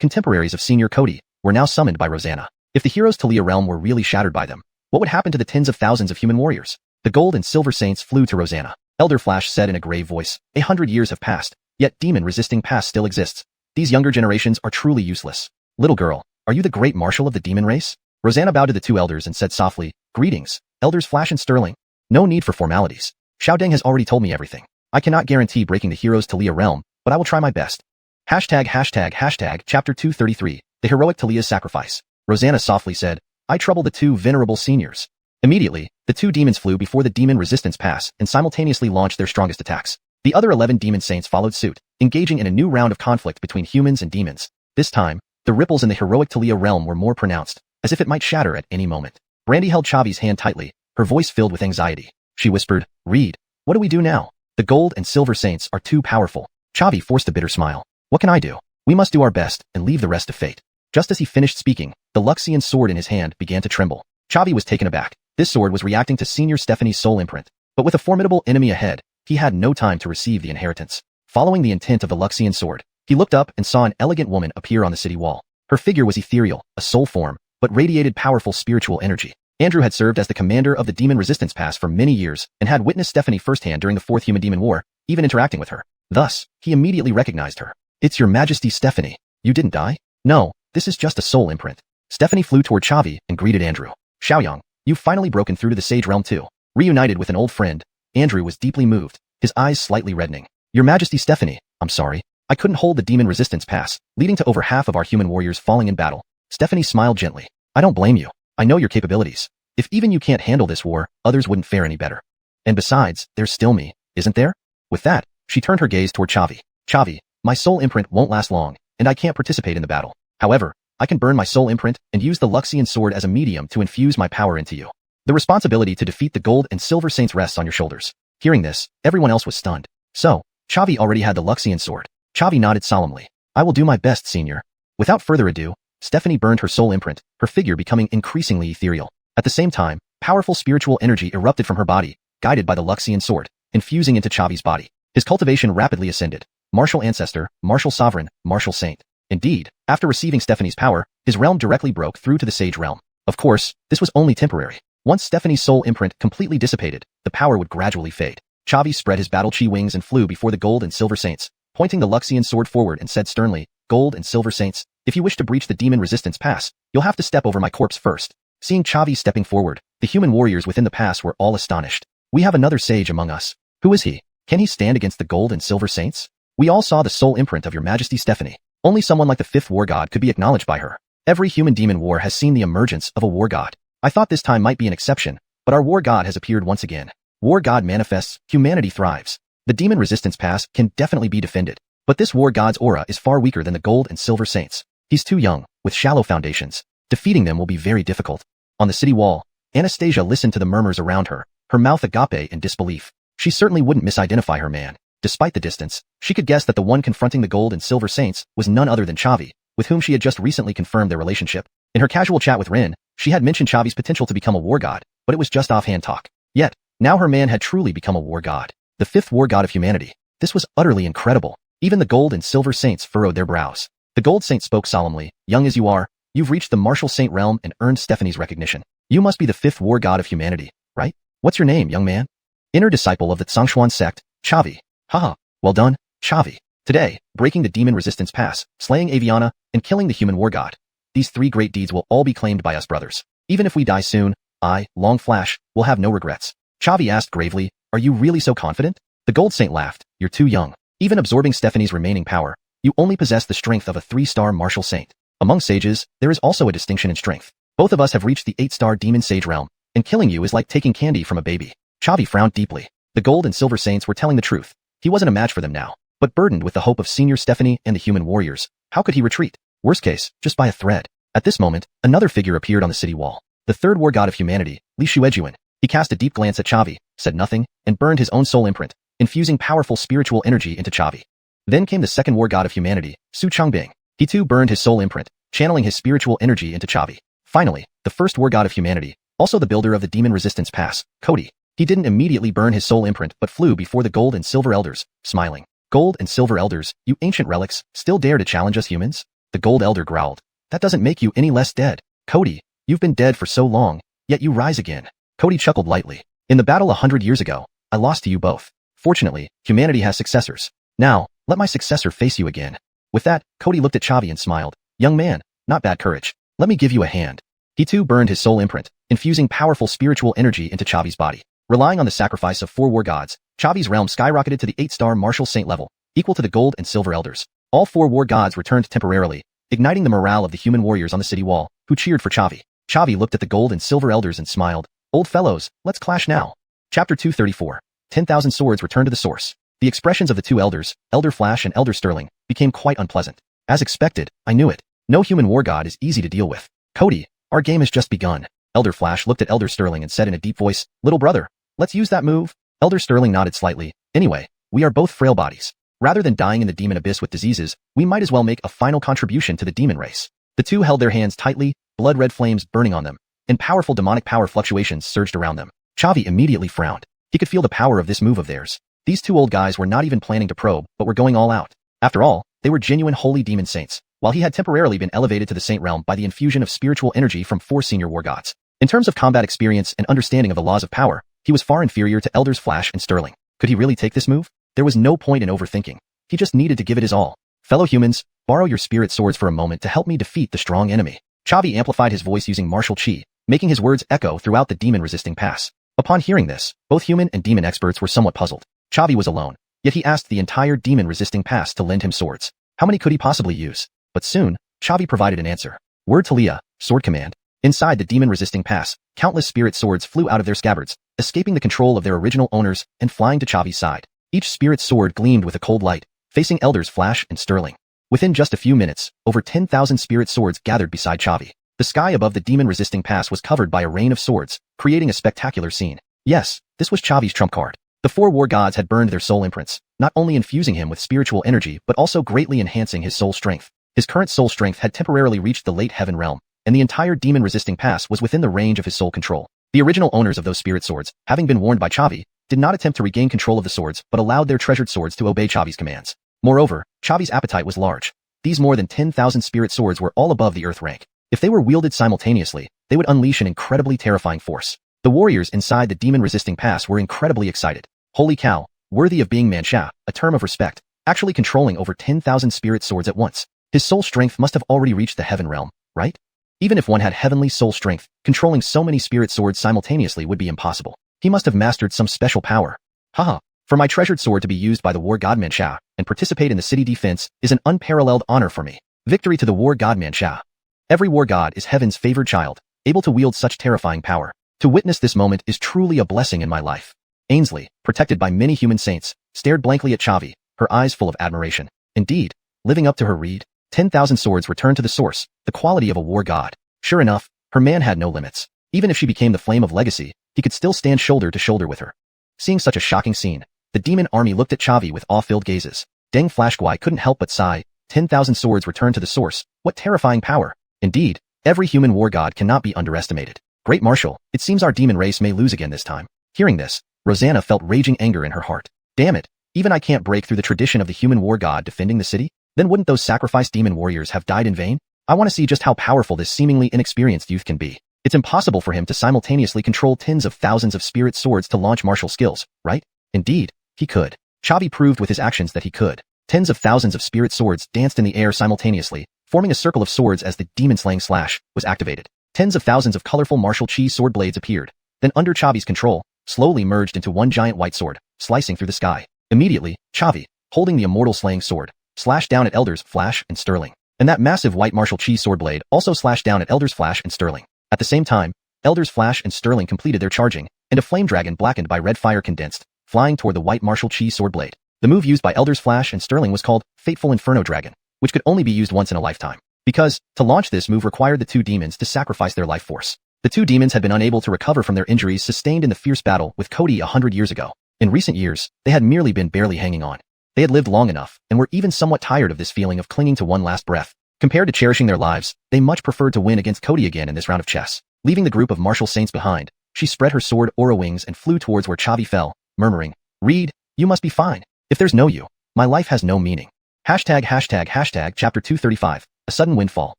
contemporaries of Senior Cody, were now summoned by Rosanna. If the heroes Talia realm were really shattered by them, what would happen to the tens of thousands of human warriors? The Gold and Silver Saints flew to Rosanna. Elder Flash said in a grave voice, 100 years have passed, yet demon-resisting past still exists. These younger generations are truly useless. Little girl, are you the great marshal of the demon race? Rosanna bowed to the 2 elders and said softly, Greetings, Elders Flash and Sterling. No need for formalities. Xiao Deng has already told me everything. I cannot guarantee breaking the heroes Talia realm, but I will try my best. Chapter 233, The Heroic Talia's Sacrifice. Rosanna softly said, I trouble the 2 venerable seniors. Immediately, the 2 demons flew before the demon resistance pass and simultaneously launched their strongest attacks. The other 11 demon saints followed suit, engaging in a new round of conflict between humans and demons. This time, the ripples in the heroic Talia realm were more pronounced, as if it might shatter at any moment. Brandy held Chavi's hand tightly, her voice filled with anxiety. She whispered, Reed, what do we do now? The Gold and Silver Saints are too powerful. Chavi forced a bitter smile. What can I do? We must do our best and leave the rest to fate. Just as he finished speaking, the Luxian sword in his hand began to tremble. Chavi was taken aback. This sword was reacting to Senior Stephanie's soul imprint. But with a formidable enemy ahead, he had no time to receive the inheritance. Following the intent of the Luxian sword, he looked up and saw an elegant woman appear on the city wall. Her figure was ethereal, a soul form, but radiated powerful spiritual energy. Andrew had served as the commander of the Demon Resistance Pass for many years and had witnessed Stephanie firsthand during the 4th Human-Demon War, even interacting with her. Thus, he immediately recognized her. It's Your Majesty Stephanie. You didn't die? No, this is just a soul imprint. Stephanie flew toward Chavi and greeted Andrew. Xiaoyang, you've finally broken through to the Sage Realm too. Reunited with an old friend, Andrew was deeply moved, his eyes slightly reddening. Your Majesty Stephanie, I'm sorry. I couldn't hold the Demon Resistance Pass, leading to over half of our human warriors falling in battle. Stephanie smiled gently. I don't blame you. I know your capabilities. If even you can't handle this war, others wouldn't fare any better. And besides, there's still me, isn't there? With that, she turned her gaze toward Chavi. Chavi, my soul imprint won't last long, and I can't participate in the battle. However, I can burn my soul imprint and use the Luxian sword as a medium to infuse my power into you. The responsibility to defeat the Gold and Silver Saints rests on your shoulders. Hearing this, everyone else was stunned. So, Chavi already had the Luxian sword. Chavi nodded solemnly. I will do my best, Senior. Without further ado, Stephanie burned her soul imprint, her figure becoming increasingly ethereal. At the same time, powerful spiritual energy erupted from her body, guided by the Luxian sword, infusing into Chavi's body. His cultivation rapidly ascended. Martial Ancestor, Martial Sovereign, Martial Saint. Indeed, after receiving Stephanie's power, his realm directly broke through to the Sage Realm. Of course, this was only temporary. Once Stephanie's soul imprint completely dissipated, the power would gradually fade. Chavi spread his battle chi wings and flew before the Gold and Silver Saints, pointing the Luxian sword forward and said sternly, Gold and Silver Saints, if you wish to breach the Demon Resistance Pass, you'll have to step over my corpse first. Seeing Chavi stepping forward, the human warriors within the pass were all astonished. We have another sage among us. Who is he? Can he stand against the Gold and Silver Saints? We all saw the soul imprint of Your Majesty Stephanie. Only someone like the 5th war god could be acknowledged by her. Every human-demon war has seen the emergence of a war god. I thought this time might be an exception, but our war god has appeared once again. War god manifests, humanity thrives. The Demon Resistance Pass can definitely be defended, but this war god's aura is far weaker than the Gold and Silver Saints. He's too young, with shallow foundations. Defeating them will be very difficult. On the city wall, Anastasia listened to the murmurs around her, her mouth agape in disbelief. She certainly wouldn't misidentify her man. Despite the distance, she could guess that the one confronting the Gold and Silver Saints was none other than Chavi, with whom she had just recently confirmed their relationship. In her casual chat with Rin, she had mentioned Chavi's potential to become a war god, but it was just offhand talk. Yet, now her man had truly become a war god. The 5th war god of humanity. This was utterly incredible. Even the Gold and Silver Saints furrowed their brows. The Gold Saint spoke solemnly, young as you are, You've reached the martial saint realm and earned Stephanie's recognition. You must be the 5th war god of humanity, right? What's your name, young man? Inner disciple of the Xuanhuan sect, Chavi. Haha, well done, Chavi. Today, breaking the demon resistance pass, slaying Aviana, and killing the human war god. These 3 great deeds will all be claimed by us brothers. Even if we die soon, I, Long Flash, will have no regrets. Chavi asked gravely, are you really so confident? The Gold Saint laughed, you're too young. Even absorbing Stephanie's remaining power, you only possess the strength of a 3-star martial saint. Among sages, there is also a distinction in strength. Both of us have reached the 8-star demon sage realm, and killing you is like taking candy from a baby. Chavi frowned deeply. The gold and silver saints were telling the truth. He wasn't a match for them now, but burdened with the hope of Senior Stephanie and the human warriors, how could he retreat? Worst case, just by a thread. At this moment, another figure appeared on the city wall. The 3rd war god of humanity, xuanhuan. He cast a deep glance at Chavi, said nothing, and burned his own soul imprint, infusing powerful spiritual energy into Chavi. Then came the 2nd war god of humanity, Su Changbing. He too burned his soul imprint, channeling his spiritual energy into Chavi. Finally, the 1st war god of humanity, also the builder of the demon resistance pass, Cody. He didn't immediately burn his soul imprint but flew before the gold and silver elders, smiling. Gold and silver elders, you ancient relics, still dare to challenge us humans? The gold elder growled. That doesn't make you any less dead. Cody, you've been dead for so long, yet you rise again. Cody chuckled lightly. In the battle 100 years ago, I lost to you both. Fortunately, humanity has successors. Now, let my successor face you again. With that, Cody looked at Chavi and smiled. Young man, not bad courage. Let me give you a hand. He too burned his soul imprint, infusing powerful spiritual energy into Chavi's body. Relying on the sacrifice of 4 war gods, Chavi's realm skyrocketed to the 8-star martial saint level, equal to the gold and silver elders. All 4 war gods returned temporarily, igniting the morale of the human warriors on the city wall, who cheered for Chavi. Chavi looked at the gold and silver elders and smiled. Old fellows, let's clash now. Chapter 234. 10,000 swords returned to the source. The expressions of the 2 elders, Elder Flash and Elder Sterling, became quite unpleasant. As expected, I knew it. No human war god is easy to deal with. Cody, our game has just begun. Elder Flash looked at Elder Sterling and said in a deep voice, little brother, let's use that move. Elder Sterling nodded slightly. Anyway, we are both frail bodies. Rather than dying in the demon abyss with diseases, we might as well make a final contribution to the demon race. The 2 held their hands tightly, blood-red flames burning on them, and powerful demonic power fluctuations surged around them. Chavi immediately frowned. He could feel the power of this move of theirs. These 2 old guys were not even planning to probe, but were going all out. After all, they were genuine holy demon saints, while he had temporarily been elevated to the saint realm by the infusion of spiritual energy from 4 senior war gods. In terms of combat experience and understanding of the laws of power, he was far inferior to Elders Flash and Sterling. Could he really take this move? There was no point in overthinking. He just needed to give it his all. Fellow humans, borrow your spirit swords for a moment to help me defeat the strong enemy. Chavi amplified his voice using martial chi, making his words echo throughout the demon-resisting pass. Upon hearing this, both human and demon experts were somewhat puzzled. Chavi was alone, yet he asked the entire demon-resisting pass to lend him swords. How many could he possibly use? But soon, Chavi provided an answer. Word to Leah, sword command. Inside the demon-resisting pass, countless spirit swords flew out of their scabbards, escaping the control of their original owners and flying to Chavi's side. Each spirit sword gleamed with a cold light, facing Elders Flash and Sterling. Within just a few minutes, over 10,000 spirit swords gathered beside Chavi. The sky above the demon-resisting pass was covered by a rain of swords, creating a spectacular scene. Yes, this was Chavi's trump card. The 4 war gods had burned their soul imprints, not only infusing him with spiritual energy but also greatly enhancing his soul strength. His current soul strength had temporarily reached the late heaven realm, and the entire demon-resisting pass was within the range of his soul control. The original owners of those spirit swords, having been warned by Chavi, did not attempt to regain control of the swords but allowed their treasured swords to obey Chavi's commands. Moreover, Chavi's appetite was large. These more than 10,000 spirit swords were all above the earth rank. If they were wielded simultaneously, they would unleash an incredibly terrifying force. The warriors inside the demon-resisting pass were incredibly excited. Holy cow, worthy of being Xianxia, a term of respect, actually controlling over 10,000 spirit swords at once. His soul strength must have already reached the heaven realm, right? Even if one had heavenly soul strength, controlling so many spirit swords simultaneously would be impossible. He must have mastered some special power. Haha, for my treasured sword to be used by the war god Xianxia and participate in the city defense is an unparalleled honor for me. Victory to the war god Xianxia. Every war god is heaven's favored child, able to wield such terrifying power. To witness this moment is truly a blessing in my life. Ainsley, protected by many human saints, stared blankly at Chavi, her eyes full of admiration. Indeed, living up to her read, 10,000 swords returned to the source, the quality of a war god. Sure enough, her man had no limits. Even if she became the flame of legacy, he could still stand shoulder to shoulder with her. Seeing such a shocking scene, the demon army looked at Chavi with awe-filled gazes. Deng Flashguai couldn't help but sigh. 10,000 swords returned to the source. What terrifying power. Indeed, every human war god cannot be underestimated. Great Marshal, it seems our demon race may lose again this time. Hearing this, Rosanna felt raging anger in her heart. Damn it, even I can't break through the tradition of the human war god defending the city? Then wouldn't those sacrificed demon warriors have died in vain? I want to see just how powerful this seemingly inexperienced youth can be. It's impossible for him to simultaneously control tens of thousands of spirit swords to launch martial skills, right? Indeed, he could. Chavi proved with his actions that he could. Tens of thousands of spirit swords danced in the air simultaneously, forming a circle of swords as the demon slaying slash was activated. Tens of thousands of colorful martial chi sword blades appeared, then under Chavi's control, slowly merged into one giant white sword, slicing through the sky. Immediately, Chavi, holding the immortal slaying sword, slashed down at Elders Flash and Sterling. And that massive white martial chi sword blade also slashed down at Elders Flash and Sterling. At the same time, Elders Flash and Sterling completed their charging, and a flame dragon blackened by red fire condensed, flying toward the white martial chi sword blade. The move used by Elders Flash and Sterling was called Fateful Inferno Dragon, which could only be used once in a lifetime. Because, to launch this move required the two demons to sacrifice their life force. The two demons had been unable to recover from their injuries sustained in the fierce battle with Cody 100 years ago. In recent years, they had merely been barely hanging on. They had lived long enough, and were even somewhat tired of this feeling of clinging to one last breath. Compared to cherishing their lives, they much preferred to win against Cody again in this round of chess. Leaving the group of martial saints behind, she spread her sword aura wings and flew towards where Chavi fell, murmuring, "Reed, you must be fine. If there's no you, my life has no meaning." Chapter 235, a sudden windfall.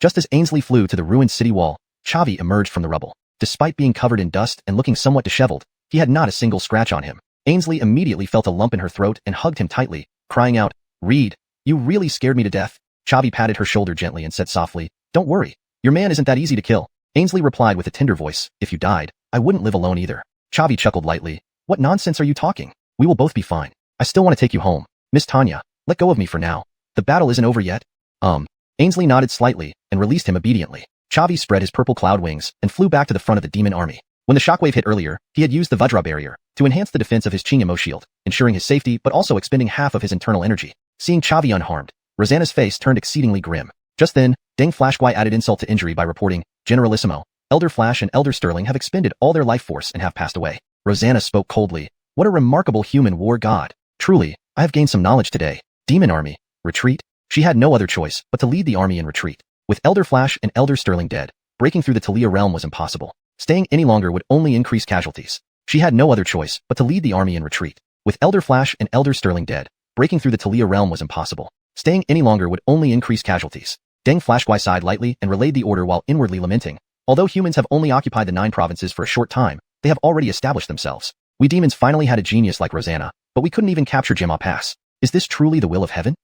Just as Ainsley flew to the ruined city wall, Chavi emerged from the rubble. Despite being covered in dust and looking somewhat disheveled, he had not a single scratch on him. Ainsley immediately felt a lump in her throat and hugged him tightly, crying out, "Reed, you really scared me to death." Chavi patted her shoulder gently and said softly, "Don't worry, your man isn't that easy to kill." Ainsley replied with a tender voice, "If you died, I wouldn't live alone either." Chavi chuckled lightly, "What nonsense are you talking? We will both be fine. I still want to take you home. Miss Tanya, let go of me for now. The battle isn't over yet." Ainsley nodded slightly and released him obediently. Chavi spread his purple cloud wings and flew back to the front of the demon army. When the shockwave hit earlier, he had used the Vajra barrier to enhance the defense of his Qingemo shield, ensuring his safety but also expending half of his internal energy. Seeing Chavi unharmed, Rosanna's face turned exceedingly grim. Just then, Deng Flashguai added insult to injury by reporting, "Generalissimo, Elder Flash and Elder Sterling have expended all their life force and have passed away." Rosanna spoke coldly. "What a remarkable human war god. Truly, I have gained some knowledge today. Demon army, retreat?" She had no other choice but to lead the army in retreat. With Elder Flash and Elder Sterling dead, breaking through the Talia realm was impossible. Staying any longer would only increase casualties. She had no other choice but to lead the army in retreat. With Elder Flash and Elder Sterling dead, breaking through the Talia realm was impossible. Staying any longer would only increase casualties. Deng Flashguai sighed lightly and relayed the order while inwardly lamenting. Although humans have only occupied the 9 provinces for a short time, they have already established themselves. We demons finally had a genius like Rosanna, but we couldn't even capture Gemma Pass. Is this truly the will of heaven?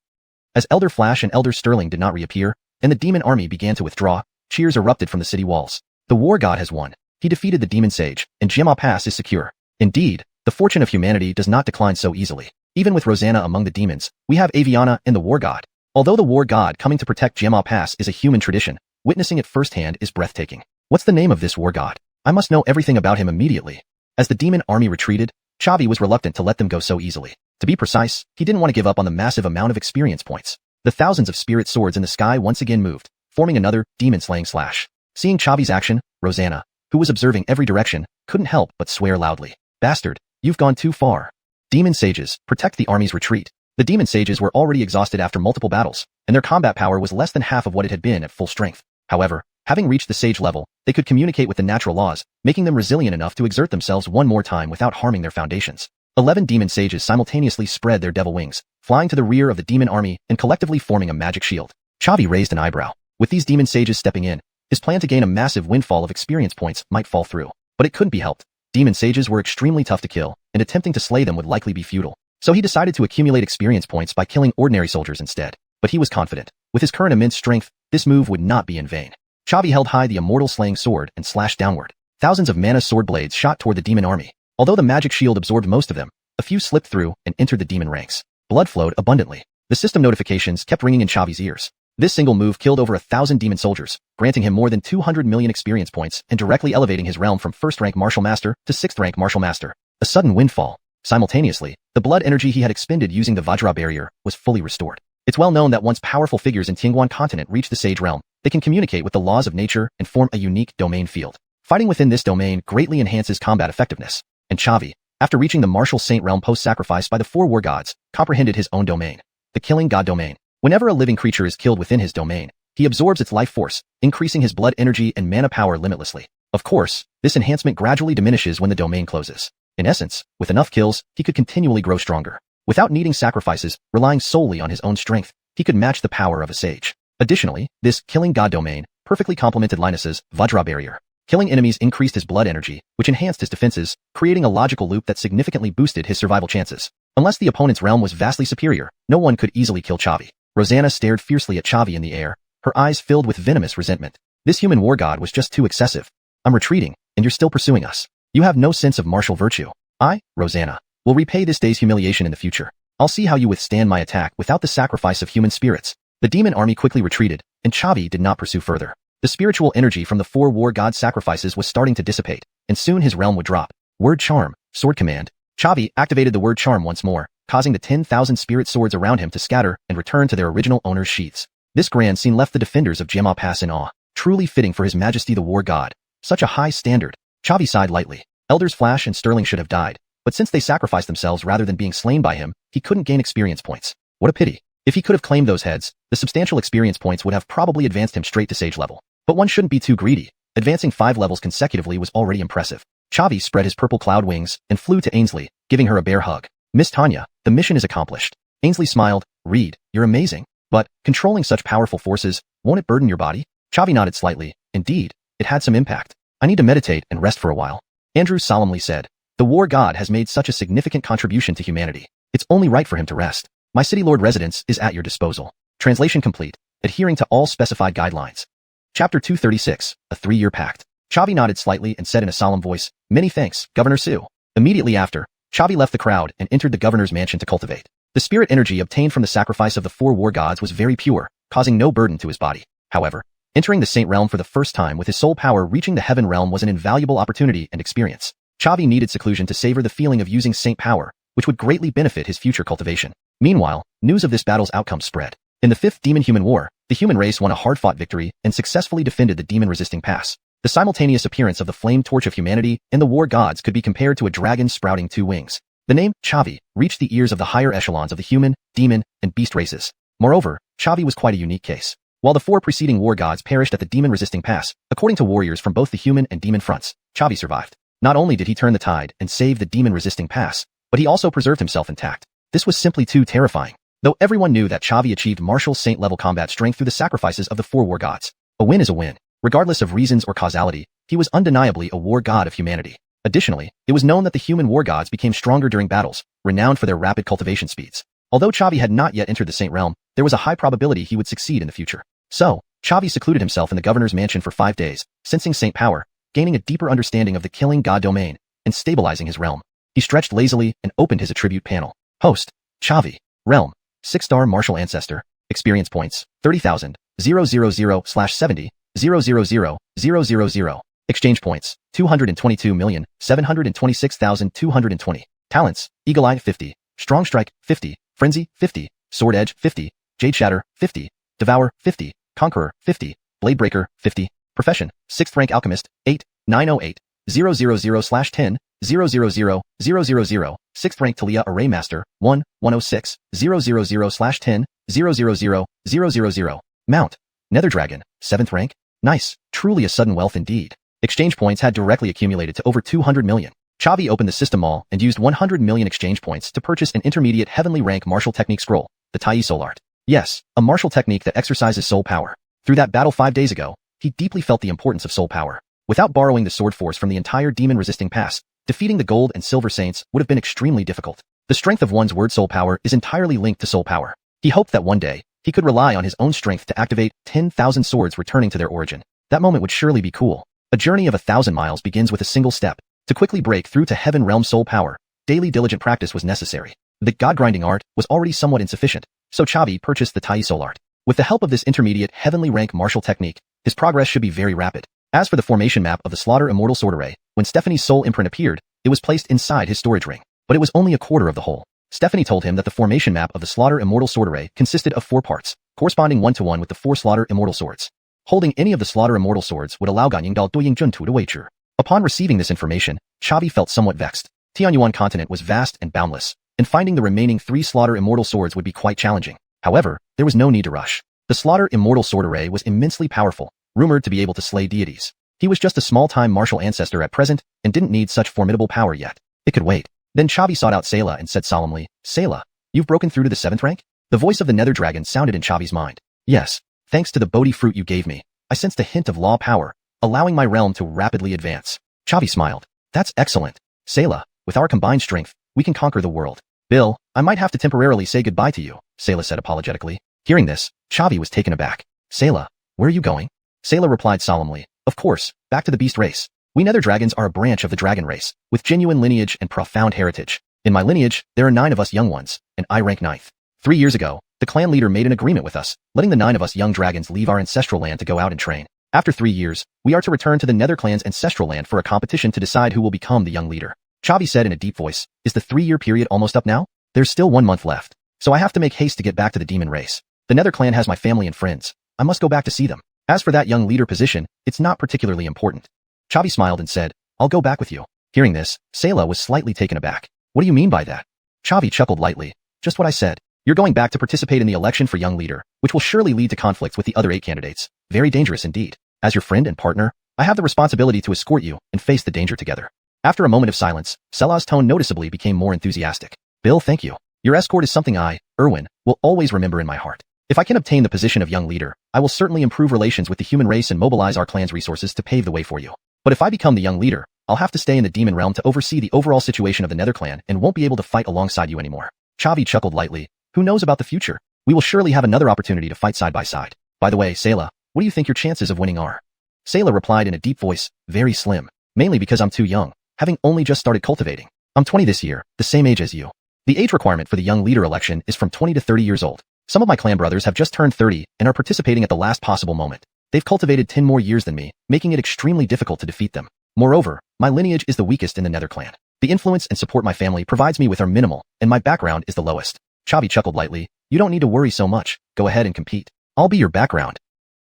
As Elder Flash and Elder Sterling did not reappear, and the demon army began to withdraw, cheers erupted from the city walls. The war god has won. He defeated the demon sage, and Gemma Pass is secure. Indeed, the fortune of humanity does not decline so easily. Even with Rosanna among the demons, we have Aviana and the war god. Although the war god coming to protect Gemma Pass is a human tradition, witnessing it firsthand is breathtaking. What's the name of this war god? I must know everything about him immediately. As the demon army retreated, Chavi was reluctant to let them go so easily. To be precise, he didn't want to give up on the massive amount of experience points. The thousands of spirit swords in the sky once again moved, forming another demon-slaying slash. Seeing Chavi's action, Rosanna, who was observing every direction, couldn't help but swear loudly. "Bastard, you've gone too far. Demon sages, protect the army's retreat." The demon sages were already exhausted after multiple battles, and their combat power was less than half of what it had been at full strength. However, having reached the sage level, they could communicate with the natural laws, making them resilient enough to exert themselves one more time without harming their foundations. 11 demon sages simultaneously spread their devil wings, flying to the rear of the demon army and collectively forming a magic shield. Chavi raised an eyebrow. With these demon sages stepping in, his plan to gain a massive windfall of experience points might fall through. But it couldn't be helped. Demon sages were extremely tough to kill, and attempting to slay them would likely be futile. So he decided to accumulate experience points by killing ordinary soldiers instead. But he was confident. With his current immense strength, this move would not be in vain. Chavi held high the immortal slaying sword and slashed downward. Thousands of mana sword blades shot toward the demon army. Although the magic shield absorbed most of them, a few slipped through and entered the demon ranks. Blood flowed abundantly. The system notifications kept ringing in Chavi's ears. This single move killed over 1,000 demon soldiers, granting him more than 200 million experience points and directly elevating his realm from 1st rank martial master to 6th rank martial master. A sudden windfall. Simultaneously, the blood energy he had expended using the Vajra barrier was fully restored. It's well known that once powerful figures in Xuanhuan continent reach the sage realm, they can communicate with the laws of nature and form a unique domain field. Fighting within this domain greatly enhances combat effectiveness. And Chavi, after reaching the martial saint realm post-sacrifice by the 4 war gods, comprehended his own domain. The killing god domain. Whenever a living creature is killed within his domain, he absorbs its life force, increasing his blood energy and mana power limitlessly. Of course, this enhancement gradually diminishes when the domain closes. In essence, with enough kills, he could continually grow stronger. Without needing sacrifices, relying solely on his own strength, he could match the power of a sage. Additionally, this killing god domain perfectly complemented Linus's Vajra barrier. Killing enemies increased his blood energy, which enhanced his defenses, creating a logical loop that significantly boosted his survival chances. Unless the opponent's realm was vastly superior, no one could easily kill Chavi. Rosanna stared fiercely at Chavi in the air, her eyes filled with venomous resentment. This human war god was just too excessive. I'm retreating, and you're still pursuing us. You have no sense of martial virtue. I, Rosanna, will repay this day's humiliation in the future. I'll see how you withstand my attack without the sacrifice of human spirits. The demon army quickly retreated, and Chavi did not pursue further. The spiritual energy from the 4 war god sacrifices was starting to dissipate, and soon his realm would drop. Word charm, sword command. Chavi activated the word charm once more, causing the 10,000 spirit swords around him to scatter and return to their original owner's sheaths. This grand scene left the defenders of Gemma Pass in awe, truly fitting for his majesty the war god. Such a high standard. Chavi sighed lightly. Elders Flash and Sterling should have died, but since they sacrificed themselves rather than being slain by him, he couldn't gain experience points. What a pity. If he could have claimed those heads, the substantial experience points would have probably advanced him straight to sage level. But one shouldn't be too greedy. Advancing 5 levels consecutively was already impressive. Chavi spread his purple cloud wings and flew to Ainsley, giving her a bear hug. Miss Tanya, the mission is accomplished. Ainsley smiled. Reed, you're amazing. But, controlling such powerful forces, won't it burden your body? Chavi nodded slightly. Indeed, it had some impact. I need to meditate and rest for a while. Andrew solemnly said. The war god has made such a significant contribution to humanity. It's only right for him to rest. My city lord residence is at your disposal. Translation complete. Adhering to all specified guidelines. Chapter 236, A 3-Year Pact. Chavi nodded slightly and said in a solemn voice, Many thanks, Governor Su. Immediately after, Chavi left the crowd and entered the governor's mansion to cultivate. The spirit energy obtained from the sacrifice of the 4 war gods was very pure, causing no burden to his body. However, entering the Saint Realm for the first time with his soul power reaching the Heaven Realm was an invaluable opportunity and experience. Chavi needed seclusion to savor the feeling of using Saint power, which would greatly benefit his future cultivation. Meanwhile, news of this battle's outcome spread. In the 5th Demon-Human War, the human race won a hard-fought victory and successfully defended the demon-resisting pass. The simultaneous appearance of the flame torch of humanity and the war gods could be compared to a dragon sprouting 2 wings. The name, Chavi, reached the ears of the higher echelons of the human, demon, and beast races. Moreover, Chavi was quite a unique case. While the 4 preceding war gods perished at the demon-resisting pass, according to warriors from both the human and demon fronts, Chavi survived. Not only did he turn the tide and save the demon-resisting pass, but he also preserved himself intact. This was simply too terrifying. Though everyone knew that Chavi achieved martial saint-level combat strength through the sacrifices of the 4 war gods. A win is a win. Regardless of reasons or causality, he was undeniably a war god of humanity. Additionally, it was known that the human war gods became stronger during battles, renowned for their rapid cultivation speeds. Although Chavi had not yet entered the Saint Realm, there was a high probability he would succeed in the future. So, Chavi secluded himself in the governor's mansion for 5 days, sensing saint power, gaining a deeper understanding of the killing god domain, and stabilizing his realm. He stretched lazily and opened his attribute panel. Host, Chavi. Realm, 6-star martial ancestor. Experience points, 30,000, 000/70, 000,000. Exchange points, 222,726,220. Talents, Eagle Eye 50, Strong Strike 50, Frenzy 50, Sword Edge 50, Jade Shatter 50, Devour 50, Conqueror 50, Blade Breaker 50. Profession, 6th rank Alchemist, 8, 908, 000/10, 000,000. 6th rank Talia Array Master, 1, 106, 000/10, 000,000. Mount, Nether Dragon, 7th rank. Nice, truly a sudden wealth indeed. Exchange points had directly accumulated to over 200 million. Chavi opened the system mall and used 100 million exchange points to purchase an intermediate heavenly rank martial technique scroll, the Tai Soul Art. Yes, a martial technique that exercises soul power. Through that battle 5 days ago, he deeply felt the importance of soul power. Without borrowing the sword force from the entire demon-resisting pass, defeating the gold and silver saints would have been extremely difficult. The strength of one's word soul power is entirely linked to soul power. He hoped that one day, he could rely on his own strength to activate 10,000 swords returning to their origin. That moment would surely be cool. A journey of 1,000 miles begins with a single step. To quickly break through to Heaven Realm soul power, daily diligent practice was necessary. The god-grinding art was already somewhat insufficient, so Chavi purchased the Tai Soul Art. With the help of this intermediate heavenly rank martial technique, his progress should be very rapid. As for the formation map of the Slaughter Immortal Sword Array, when Stephanie's soul imprint appeared, it was placed inside his storage ring. But it was only a quarter of the whole. Stephanie told him that the formation map of the Slaughter Immortal Sword Array consisted of 4 parts, corresponding 1-to-1 with the 4 Slaughter Immortal Swords. Holding any of the Slaughter Immortal Swords would allow Ganyingdal Doying Juntu to wager. Upon receiving this information, Chavi felt somewhat vexed. Tianyuan continent was vast and boundless, and finding the remaining 3 Slaughter Immortal Swords would be quite challenging. However, there was no need to rush. The Slaughter Immortal Sword Array was immensely powerful, rumored to be able to slay deities. He was just a small-time martial ancestor at present, and didn't need such formidable power yet. It could wait. Then Chavi sought out Sayla and said solemnly, Sayla, you've broken through to the 7th rank? The voice of the Nether Dragon sounded in Chavi's mind. Yes, Thanks to the Bodhi fruit you gave me, I sensed a hint of law power, allowing my realm to rapidly advance. Chavi smiled. That's excellent. Sayla, with our combined strength, we can conquer the world. Bill, I might have to temporarily say goodbye to you, Sayla said apologetically. Hearing this, Chavi was taken aback. Sayla, where are you going? Sayla replied solemnly. Of course, back to the beast race. We nether dragons are a branch of the dragon race, with genuine lineage and profound heritage. In my lineage, there are 9 of us young ones, and I rank 9th. 3 years ago, the clan leader made an agreement with us, letting the 9 of us young dragons leave our ancestral land to go out and train. After 3 years, we are to return to the nether clan's ancestral land for a competition to decide who will become the young leader. Chavi said in a deep voice, is the 3-year period almost up now? There's still 1 month left, so I have to make haste to get back to the demon race. The nether clan has my family and friends. I must go back to see them. As for that young leader position, it's not particularly important. Chavi smiled and said, I'll go back with you. Hearing this, Sayla was slightly taken aback. What do you mean by that? Chavi chuckled lightly. Just what I said. You're going back to participate in the election for young leader, which will surely lead to conflicts with the other 8 candidates. Very dangerous indeed. As your friend and partner, I have the responsibility to escort you and face the danger together. After a moment of silence, Sela's tone noticeably became more enthusiastic. Bill, thank you. Your escort is something I, Erwin, will always remember in my heart. If I can obtain the position of young leader, I will certainly improve relations with the human race and mobilize our clan's resources to pave the way for you. But if I become the young leader, I'll have to stay in the demon realm to oversee the overall situation of the nether clan and won't be able to fight alongside you anymore. Chavi chuckled lightly. Who knows about the future? We will surely have another opportunity to fight side by side. By the way, Sayla, what do you think your chances of winning are? Sayla replied in a deep voice, very slim, mainly because I'm too young, having only just started cultivating. I'm 20 this year, the same age as you. The age requirement for the young leader election is from 20 to 30 years old. Some of my clan brothers have just turned 30 and are participating at the last possible moment. They've cultivated 10 more years than me, making it extremely difficult to defeat them. Moreover, my lineage is the weakest in the nether clan. The influence and support my family provides me with are minimal, and my background is the lowest. Chavi chuckled lightly. You don't need to worry so much. Go ahead and compete. I'll be your background.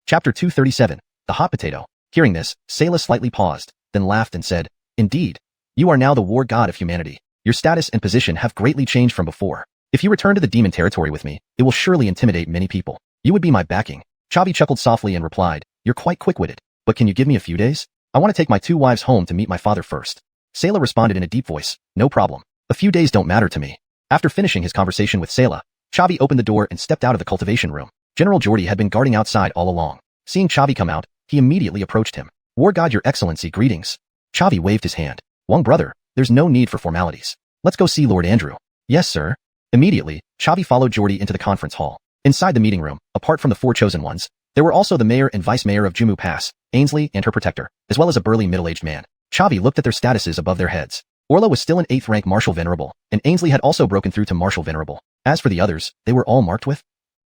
Chapter 237. The Hot Potato. Hearing this, Sayla slightly paused, then laughed and said, Indeed. You are now the war god of humanity. Your status and position have greatly changed from before. If you return to the demon territory with me, it will surely intimidate many people. You would be my backing. Chavi chuckled softly and replied, You're quite quick-witted. But can you give me a few days? I want to take my 2 wives home to meet my father first. Sayla responded in a deep voice, No problem. A few days don't matter to me. After finishing his conversation with Sayla, Chavi opened the door and stepped out of the cultivation room. General Jordy had been guarding outside all along. Seeing Chavi come out, he immediately approached him. War God, your excellency, greetings. Chavi waved his hand. Wang brother, there's no need for formalities. Let's go see Lord Andrew. Yes, sir. Immediately, Chavi followed Jordy into the conference hall. Inside the meeting room, apart from the 4 chosen ones, there were also the mayor and vice mayor of Jumu Pass, Ainsley and her protector, as well as a burly middle-aged man. Chavi looked at their statuses above their heads. Orla was still an 8th rank Marshal Venerable, and Ainsley had also broken through to Marshal Venerable. As for the others, they were all marked with?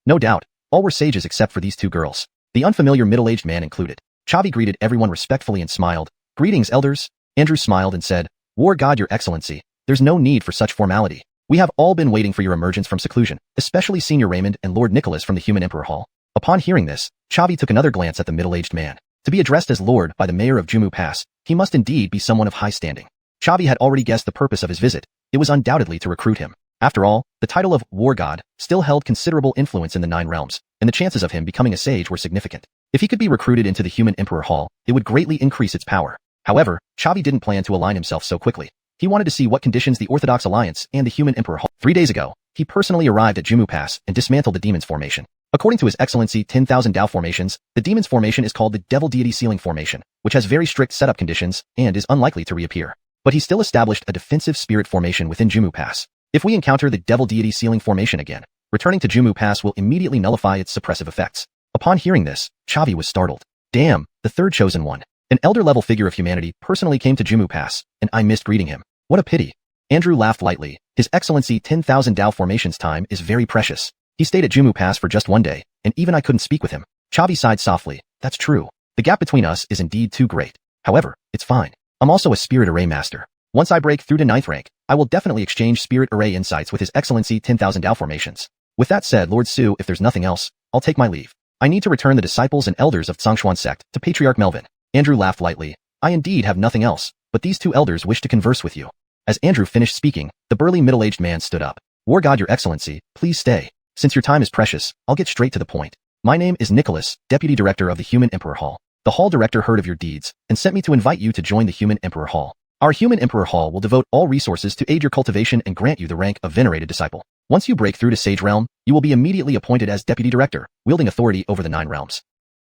No doubt, all were sages except for these 2 girls. The unfamiliar middle-aged man included. Chavi greeted everyone respectfully and smiled. Greetings, elders. Andrew smiled and said, War God, your excellency, there's no need for such formality. We have all been waiting for your emergence from seclusion, especially Senior Raymond and Lord Nicholas from the Human Emperor Hall. Upon hearing this, Chavi took another glance at the middle-aged man. To be addressed as Lord by the mayor of Jumu Pass, he must indeed be someone of high standing. Chavi had already guessed the purpose of his visit. It was undoubtedly to recruit him. After all, the title of War God still held considerable influence in the 9 realms, and the chances of him becoming a sage were significant. If he could be recruited into the Human Emperor Hall, it would greatly increase its power. However, Chavi didn't plan to align himself so quickly. He wanted to see what conditions the Orthodox Alliance and the Human Emperor Hall. 3 days ago, he personally arrived at Jumu Pass and dismantled the Demon's Formation. According to His Excellency 10,000 Dao formations, the Demon's Formation is called the Devil Deity Ceiling Formation, which has very strict setup conditions and is unlikely to reappear. But he still established a defensive spirit formation within Jumu Pass. If we encounter the Devil Deity Ceiling Formation again, returning to Jumu Pass will immediately nullify its suppressive effects. Upon hearing this, Chavi was startled. Damn, the 3rd chosen one. An elder-level figure of humanity personally came to Jumu Pass, and I missed greeting him. What a pity. Andrew laughed lightly. His Excellency 10,000 Dao formations time is very precious. He stayed at Jumu Pass for just 1 day, and even I couldn't speak with him. Chavi sighed softly. That's true. The gap between us is indeed too great. However, it's fine. I'm also a Spirit Array Master. Once I break through to 9th rank, I will definitely exchange Spirit Array insights with His Excellency 10,000 Dao formations. With that said, Lord Su, if there's nothing else, I'll take my leave. I need to return the disciples and elders of Xuanhuan sect to Patriarch Melvin. Andrew laughed lightly. I indeed have nothing else, but these 2 elders wish to converse with you. As Andrew finished speaking, the burly middle-aged man stood up. War God, your excellency, please stay. Since your time is precious, I'll get straight to the point. My name is Nicholas, Deputy Director of the Human Emperor Hall. The Hall Director heard of your deeds and sent me to invite you to join the Human Emperor Hall. Our Human Emperor Hall will devote all resources to aid your cultivation and grant you the rank of Venerated Disciple. Once you break through to Sage Realm, you will be immediately appointed as Deputy Director, wielding authority over the 9 realms.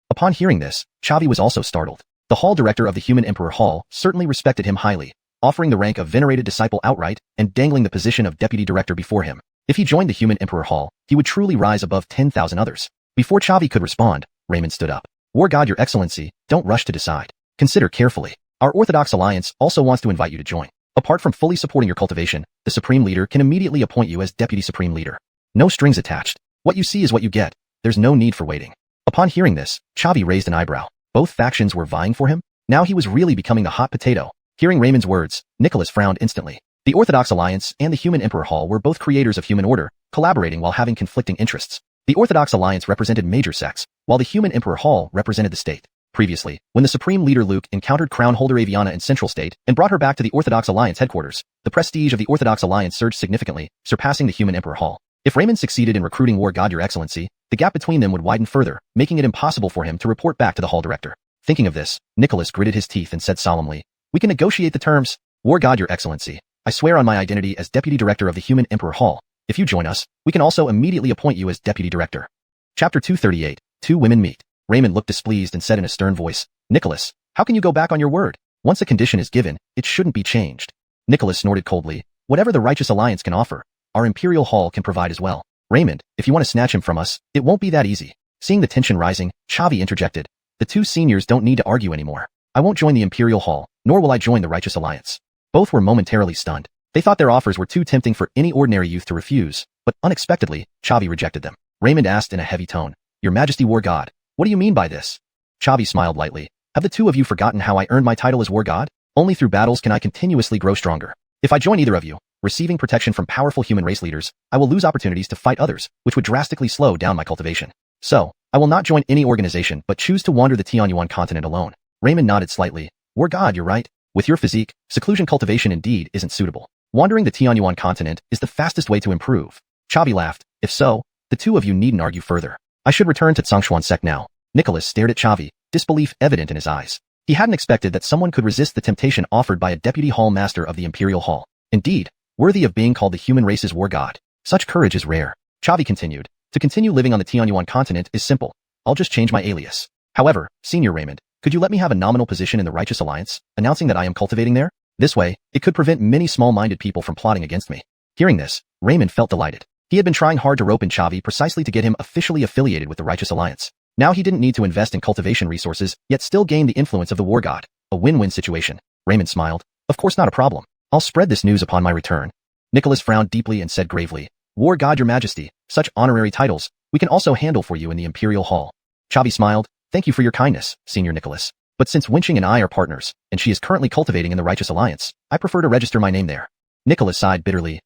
Upon hearing this, Chavi was also startled. The Hall Director of the Human Emperor Hall certainly respected him highly, offering the rank of venerated disciple outright and dangling the position of Deputy Director before him. If he joined the Human Emperor Hall, he would truly rise above 10,000 others. Before Chavi could respond, Raymond stood up. War God, Your Excellency, don't rush to decide. Consider carefully. Our Orthodox Alliance also wants to invite you to join. Apart from fully supporting your cultivation, the Supreme Leader can immediately appoint you as Deputy Supreme Leader. No strings attached. What you see is what you get. There's no need for waiting. Upon hearing this, Chavi raised an eyebrow. Both factions were vying for him? Now he was really becoming the hot potato. Hearing Raymond's words, Nicholas frowned instantly. The Orthodox Alliance and the Human Emperor Hall were both creators of human order, collaborating while having conflicting interests. The Orthodox Alliance represented major sects, while the Human Emperor Hall represented the state. Previously, when the Supreme Leader Luke encountered Crown Holder Aviana in Central State and brought her back to the Orthodox Alliance headquarters, the prestige of the Orthodox Alliance surged significantly, surpassing the Human Emperor Hall. If Raymond succeeded in recruiting War God Your Excellency, the gap between them would widen further, making it impossible for him to report back to the Hall Director. Thinking of this, Nicholas gritted his teeth and said solemnly, "We can negotiate the terms. War God Your Excellency, I swear on my identity as Deputy Director of the Human Emperor Hall. If you join us, we can also immediately appoint you as Deputy Director." Chapter 238, Two Women Meet. Raymond looked displeased and said in a stern voice, "Nicholas, how can you go back on your word? Once a condition is given, it shouldn't be changed." Nicholas snorted coldly, "Whatever the Righteous Alliance can offer, our Imperial Hall can provide as well. Raymond, if you want to snatch him from us, it won't be that easy." Seeing the tension rising, Chavi interjected, "The two seniors don't need to argue anymore. I won't join the Imperial Hall, nor will I join the Righteous Alliance." Both were momentarily stunned. They thought their offers were too tempting for any ordinary youth to refuse, but unexpectedly, Chavi rejected them. Raymond asked in a heavy tone, "Your Majesty War God, what do you mean by this?" Chavi smiled lightly. "Have the two of you forgotten how I earned my title as War God? Only through battles can I continuously grow stronger. If I join either of you, receiving protection from powerful human race leaders, I will lose opportunities to fight others, which would drastically slow down my cultivation. So, I will not join any organization but choose to wander the Xuanhuan continent alone." Raymond nodded slightly. "War God, you're right. With your physique, seclusion cultivation indeed isn't suitable. Wandering the Xuanhuan continent is the fastest way to improve." Chavi laughed. "If so, the two of you needn't argue further. I should return to Xuanhuan sect now." Nicholas stared at Chavi, disbelief evident in his eyes. He hadn't expected that someone could resist the temptation offered by a Deputy Hall Master of the Imperial Hall. Indeed, worthy of being called the human race's War God. Such courage is rare. Chavi continued, "To continue living on the Xuanhuan continent is simple. I'll just change my alias. However, Senior Raymond, could you let me have a nominal position in the Righteous Alliance, announcing that I am cultivating there? This way, it could prevent many small-minded people from plotting against me." Hearing this, Raymond felt delighted. He had been trying hard to rope in Chavi precisely to get him officially affiliated with the Righteous Alliance. Now he didn't need to invest in cultivation resources, yet still gain the influence of the War God. A win-win situation. Raymond smiled. "Of course, not a problem. I'll spread this news upon my return." Nicholas frowned deeply and said gravely, "War God Your Majesty, such honorary titles, we can also handle for you in the Imperial Hall." Chavi smiled. "Thank you for your kindness, Senior Nicholas. But since Winching and I are partners, and she is currently cultivating in the Righteous Alliance, I prefer to register my name there." Nicholas sighed bitterly.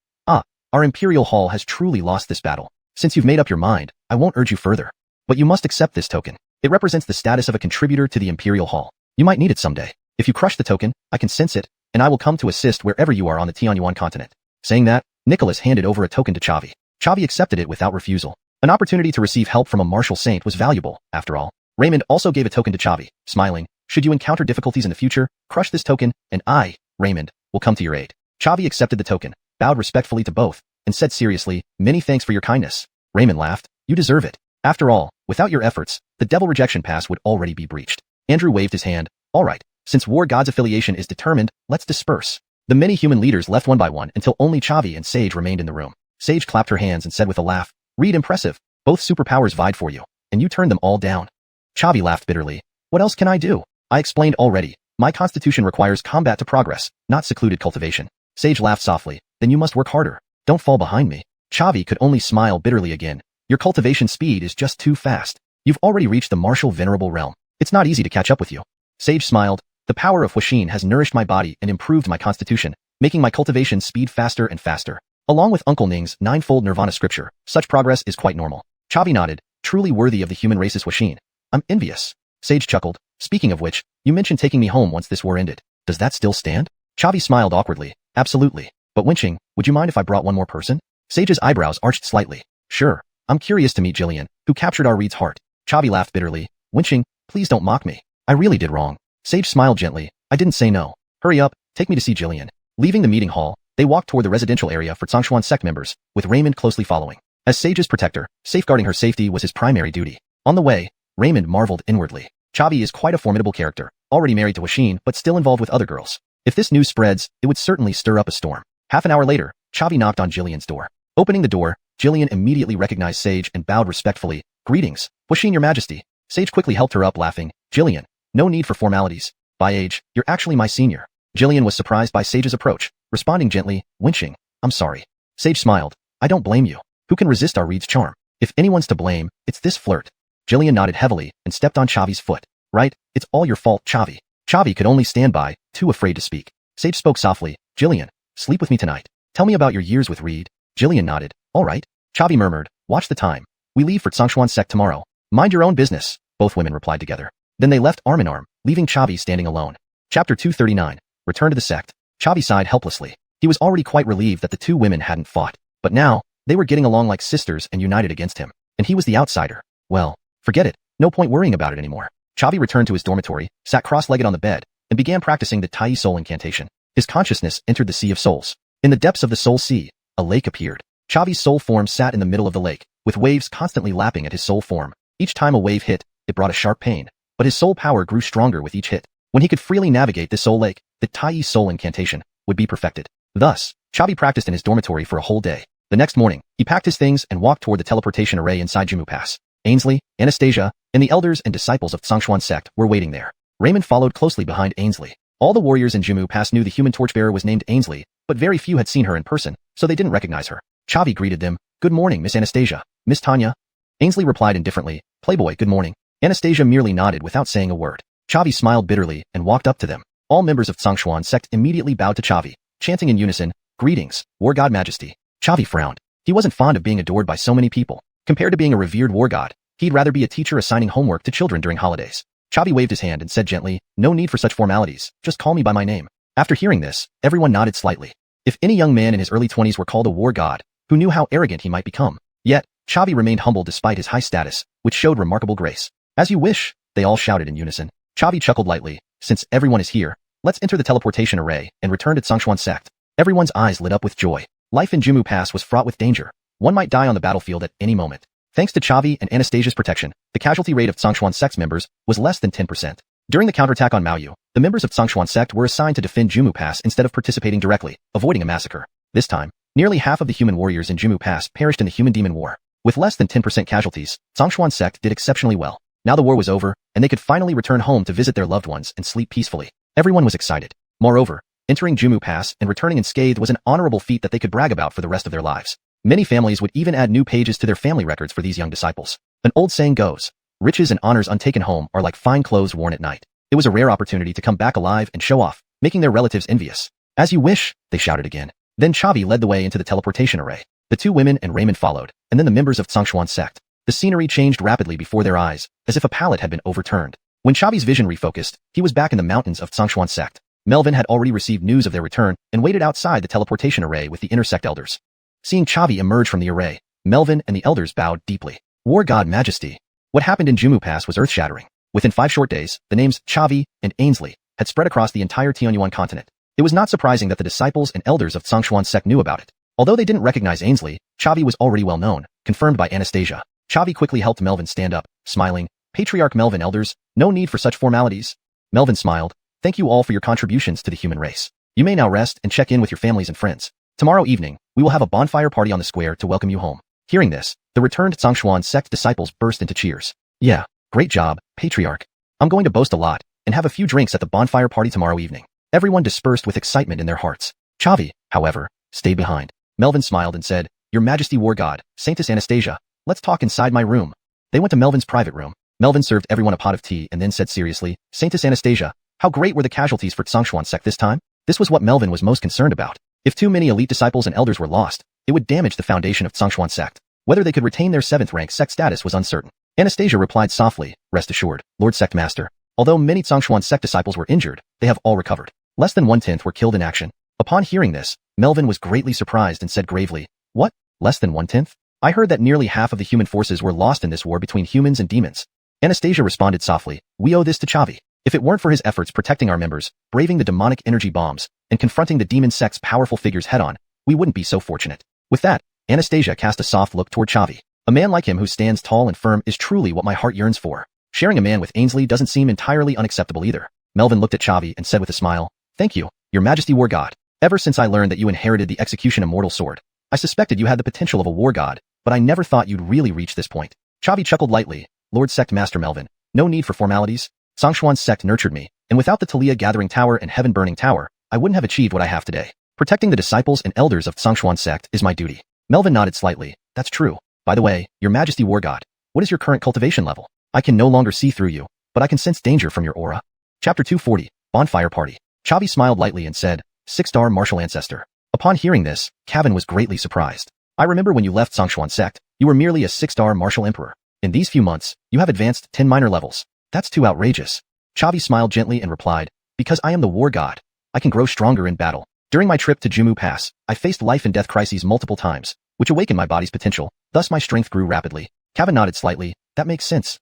Our Imperial Hall has truly lost this battle. Since you've made up your mind, I won't urge you further. But you must accept this token. It represents the status of a contributor to the Imperial Hall. You might need it someday. If you crush the token, I can sense it, and I will come to assist wherever you are on the Xuanhuan continent. Saying that, Nicholas handed over a token to Chavi. Chavi accepted it without refusal. An opportunity to receive help from a martial saint was valuable, after all. Raymond also gave a token to Chavi, smiling. "Should you encounter difficulties in the future, crush this token, and I, Raymond, will come to your aid." Chavi accepted the token, bowed respectfully to both, and said seriously, "Many thanks for your kindness." Raymond laughed. "You deserve it. After all, without your efforts, the devil rejection pass would already be breached." Andrew waved his hand. "All right, since War God's affiliation is determined, let's disperse." The many human leaders left one by one until only Chavi and Sage remained in the room. Sage clapped her hands and said with a laugh, "Reed, impressive. Both superpowers vied for you, and you turned them all down." Chavi laughed bitterly. "What else can I do? I explained already. My constitution requires combat to progress, not secluded cultivation." Sage laughed softly. "Then you must work harder. Don't fall behind me." Chavi could only smile bitterly again. "Your cultivation speed is just too fast. You've already reached the martial venerable realm. It's not easy to catch up with you." Sage smiled. "The power of Huixin has nourished my body and improved my constitution, making my cultivation speed faster and faster. Along with Uncle Ning's ninefold nirvana scripture, such progress is quite normal." Chavi nodded. "Truly worthy of the human race's Huixin. I'm envious." Sage chuckled. "Speaking of which, you mentioned taking me home once this war ended. Does that still stand?" Chavi smiled awkwardly. "Absolutely. But Winching, would you mind if I brought one more person?" Sage's eyebrows arched slightly. "Sure. I'm curious to meet Jillian, who captured our Reed's heart." Chavi laughed bitterly. "Winching, please don't mock me. I really did wrong." Sage smiled gently. "I didn't say no. Hurry up, take me to see Jillian." Leaving the meeting hall, They walked toward the residential area for Stronger1 sect members, with Raymond closely following. As Sage's protector, safeguarding her safety was his primary duty. On the way, Raymond marveled inwardly. Chavi is quite a formidable character, already married to Wuxia but still involved with other girls. If this news spreads, it would certainly stir up a storm. Half an hour later, Chavi knocked on Jillian's door. Opening the door, Jillian immediately recognized Sage and bowed respectfully. Greetings, Wuxia, your majesty. Sage quickly helped her up, laughing. Jillian, no need for formalities. By age, you're actually my senior. Jillian was surprised by Sage's approach, responding gently, winching. I'm sorry. Sage smiled. I don't blame you. Who can resist our Reed's charm? If anyone's to blame, it's this flirt. Jillian nodded heavily and stepped on Chavi's foot. Right, it's all your fault, Chavi. Chavi could only stand by, too afraid to speak. Sage spoke softly. Jillian, sleep with me tonight. Tell me about your years with Reed. Jillian nodded. All right. Chavi murmured. Watch the time. We leave for Stronger1 sect tomorrow. Mind your own business, both women replied together. Then they left arm in arm, leaving Chavi standing alone. Chapter 239. Return to the sect. Chavi sighed helplessly. He was already quite relieved that the two women hadn't fought. But now, they were getting along like sisters and united against him. And he was the outsider. Well, forget it. No point worrying about it anymore. Chavi returned to his dormitory, sat cross-legged on the bed, and began practicing the Tai Soul incantation. His consciousness entered the Sea of Souls. In the depths of the Soul Sea, a lake appeared. Chavi's soul form sat in the middle of the lake, with waves constantly lapping at his soul form. Each time a wave hit, it brought a sharp pain. But his soul power grew stronger with each hit. When he could freely navigate this soul lake, the Tai Soul incantation would be perfected. Thus, Chavi practiced in his dormitory for a whole day. The next morning, he packed his things and walked toward the teleportation array inside Jumu Pass. Ainsley, Anastasia, and the elders and disciples of Stronger1 sect were waiting there. Raymond followed closely behind Ainsley. All the warriors in Jumu Pass knew the human torchbearer was named Ainsley, but very few had seen her in person, so they didn't recognize her. Chavi greeted them. Good morning, Miss Anastasia. Miss Tanya? Ainsley replied indifferently. Playboy, good morning. Anastasia merely nodded without saying a word. Chavi smiled bitterly and walked up to them. All members of Stronger1 sect immediately bowed to Chavi, chanting in unison, Greetings, War God Majesty. Chavi frowned. He wasn't fond of being adored by so many people. Compared to being a revered war god, he'd rather be a teacher assigning homework to children during holidays. Chavi waved his hand and said gently, No need for such formalities, just call me by my name. After hearing this, everyone nodded slightly. If any young man in his early 20s were called a war god, who knew how arrogant he might become? Yet, Chavi remained humble despite his high status, which showed remarkable grace. As you wish, they all shouted in unison. Chavi chuckled lightly. Since everyone is here, let's enter the teleportation array and return to Stronger1 sect. Everyone's eyes lit up with joy. Life in Jumu Pass was fraught with danger. One might die on the battlefield at any moment. Thanks to Chavi and Anastasia's protection, the casualty rate of Stronger1 sect members was less than 10%. During the counterattack on Maoyu, the members of Stronger1 sect were assigned to defend Jumu Pass instead of participating directly, avoiding a massacre. This time, nearly half of the human warriors in Jumu Pass perished in the human-demon war. With less than 10% casualties, Stronger1 sect did exceptionally well. Now the war was over, and they could finally return home to visit their loved ones and sleep peacefully. Everyone was excited. Moreover, entering Jumu Pass and returning unscathed was an honorable feat that they could brag about for the rest of their lives. Many families would even add new pages to their family records for these young disciples. An old saying goes, riches and honors untaken home are like fine clothes worn at night. It was a rare opportunity to come back alive and show off, making their relatives envious. As you wish, they shouted again. Then Chavi led the way into the teleportation array. The two women and Raymond followed, and then the members of Stronger1 sect. The scenery changed rapidly before their eyes, as if a palette had been overturned. When Chavi's vision refocused, he was back in the mountains of Stronger1 sect. Melvin had already received news of their return and waited outside the teleportation array with the intersect elders. Seeing Chavi emerge from the array, Melvin and the elders bowed deeply. War God Majesty. What happened in Jumu Pass was earth-shattering. Within 5 short days, the names Chavi and Ainsley had spread across the entire xuanhuan continent. It was not surprising that the disciples and elders of Stronger1 sect knew about it. Although they didn't recognize Ainsley, Chavi was already well known, confirmed by Anastasia. Chavi quickly helped Melvin stand up, smiling. Patriarch Melvin, elders, no need for such formalities. Melvin smiled. Thank you all for your contributions to the human race. You may now rest and check in with your families and friends. Tomorrow evening, we will have a bonfire party on the square to welcome you home. Hearing this, the returned Stronger1 sect disciples burst into cheers. Yeah, great job, Patriarch. I'm going to boast a lot and have a few drinks at the bonfire party tomorrow evening. Everyone dispersed with excitement in their hearts. Chavi, however, stayed behind. Melvin smiled and said, Your Majesty War God, Saintess Anastasia, let's talk inside my room. They went to Melvin's private room. Melvin served everyone a pot of tea and then said seriously, Saintess Anastasia, how great were the casualties for Stronger1 sect this time? This was what Melvin was most concerned about. If too many elite disciples and elders were lost, it would damage the foundation of Stronger1 sect. Whether they could retain their 7th rank sect status was uncertain. Anastasia replied softly, Rest assured, Lord Sect Master. Although many Stronger1 sect disciples were injured, they have all recovered. Less than 1/10 were killed in action. Upon hearing this, Melvin was greatly surprised and said gravely, What? Less than 1/10? I heard that nearly half of the human forces were lost in this war between humans and demons. Anastasia responded softly, We owe this to Chavi. If it weren't for his efforts protecting our members, braving the demonic energy bombs, and confronting the demon sect's powerful figures head-on, we wouldn't be so fortunate. With that, Anastasia cast a soft look toward Chavi. A man like him who stands tall and firm is truly what my heart yearns for. Sharing a man with Ainsley doesn't seem entirely unacceptable either. Melvin looked at Chavi and said with a smile, "Thank you, Your Majesty War God. Ever since I learned that you inherited the Execution Immortal Sword, I suspected you had the potential of a war god, but I never thought you'd really reach this point." Chavi chuckled lightly. "Lord Sect Master Melvin, no need for formalities. Xuanhuan's sect nurtured me, and without the Talia Gathering Tower and Heaven Burning Tower, I wouldn't have achieved what I have today. Protecting the disciples and elders of Xuanhuan sect is my duty." Melvin nodded slightly. "That's true. By the way, Your Majesty War God, what is your current cultivation level? I can no longer see through you, but I can sense danger from your aura." Chapter 240, Bonfire Party. Chavi smiled lightly and said, "6-star martial ancestor." Upon hearing this, Kevin was greatly surprised. "I remember when you left Xuanhuan sect, you were merely a 6-star martial emperor. In these few months, you have advanced 10 minor levels. That's too outrageous." Chavi smiled gently and replied, "Because I am the war god, I can grow stronger in battle. During my trip to Jumu Pass, I faced life and death crises multiple times, which awakened my body's potential, thus my strength grew rapidly." Kevin nodded slightly. "That makes sense.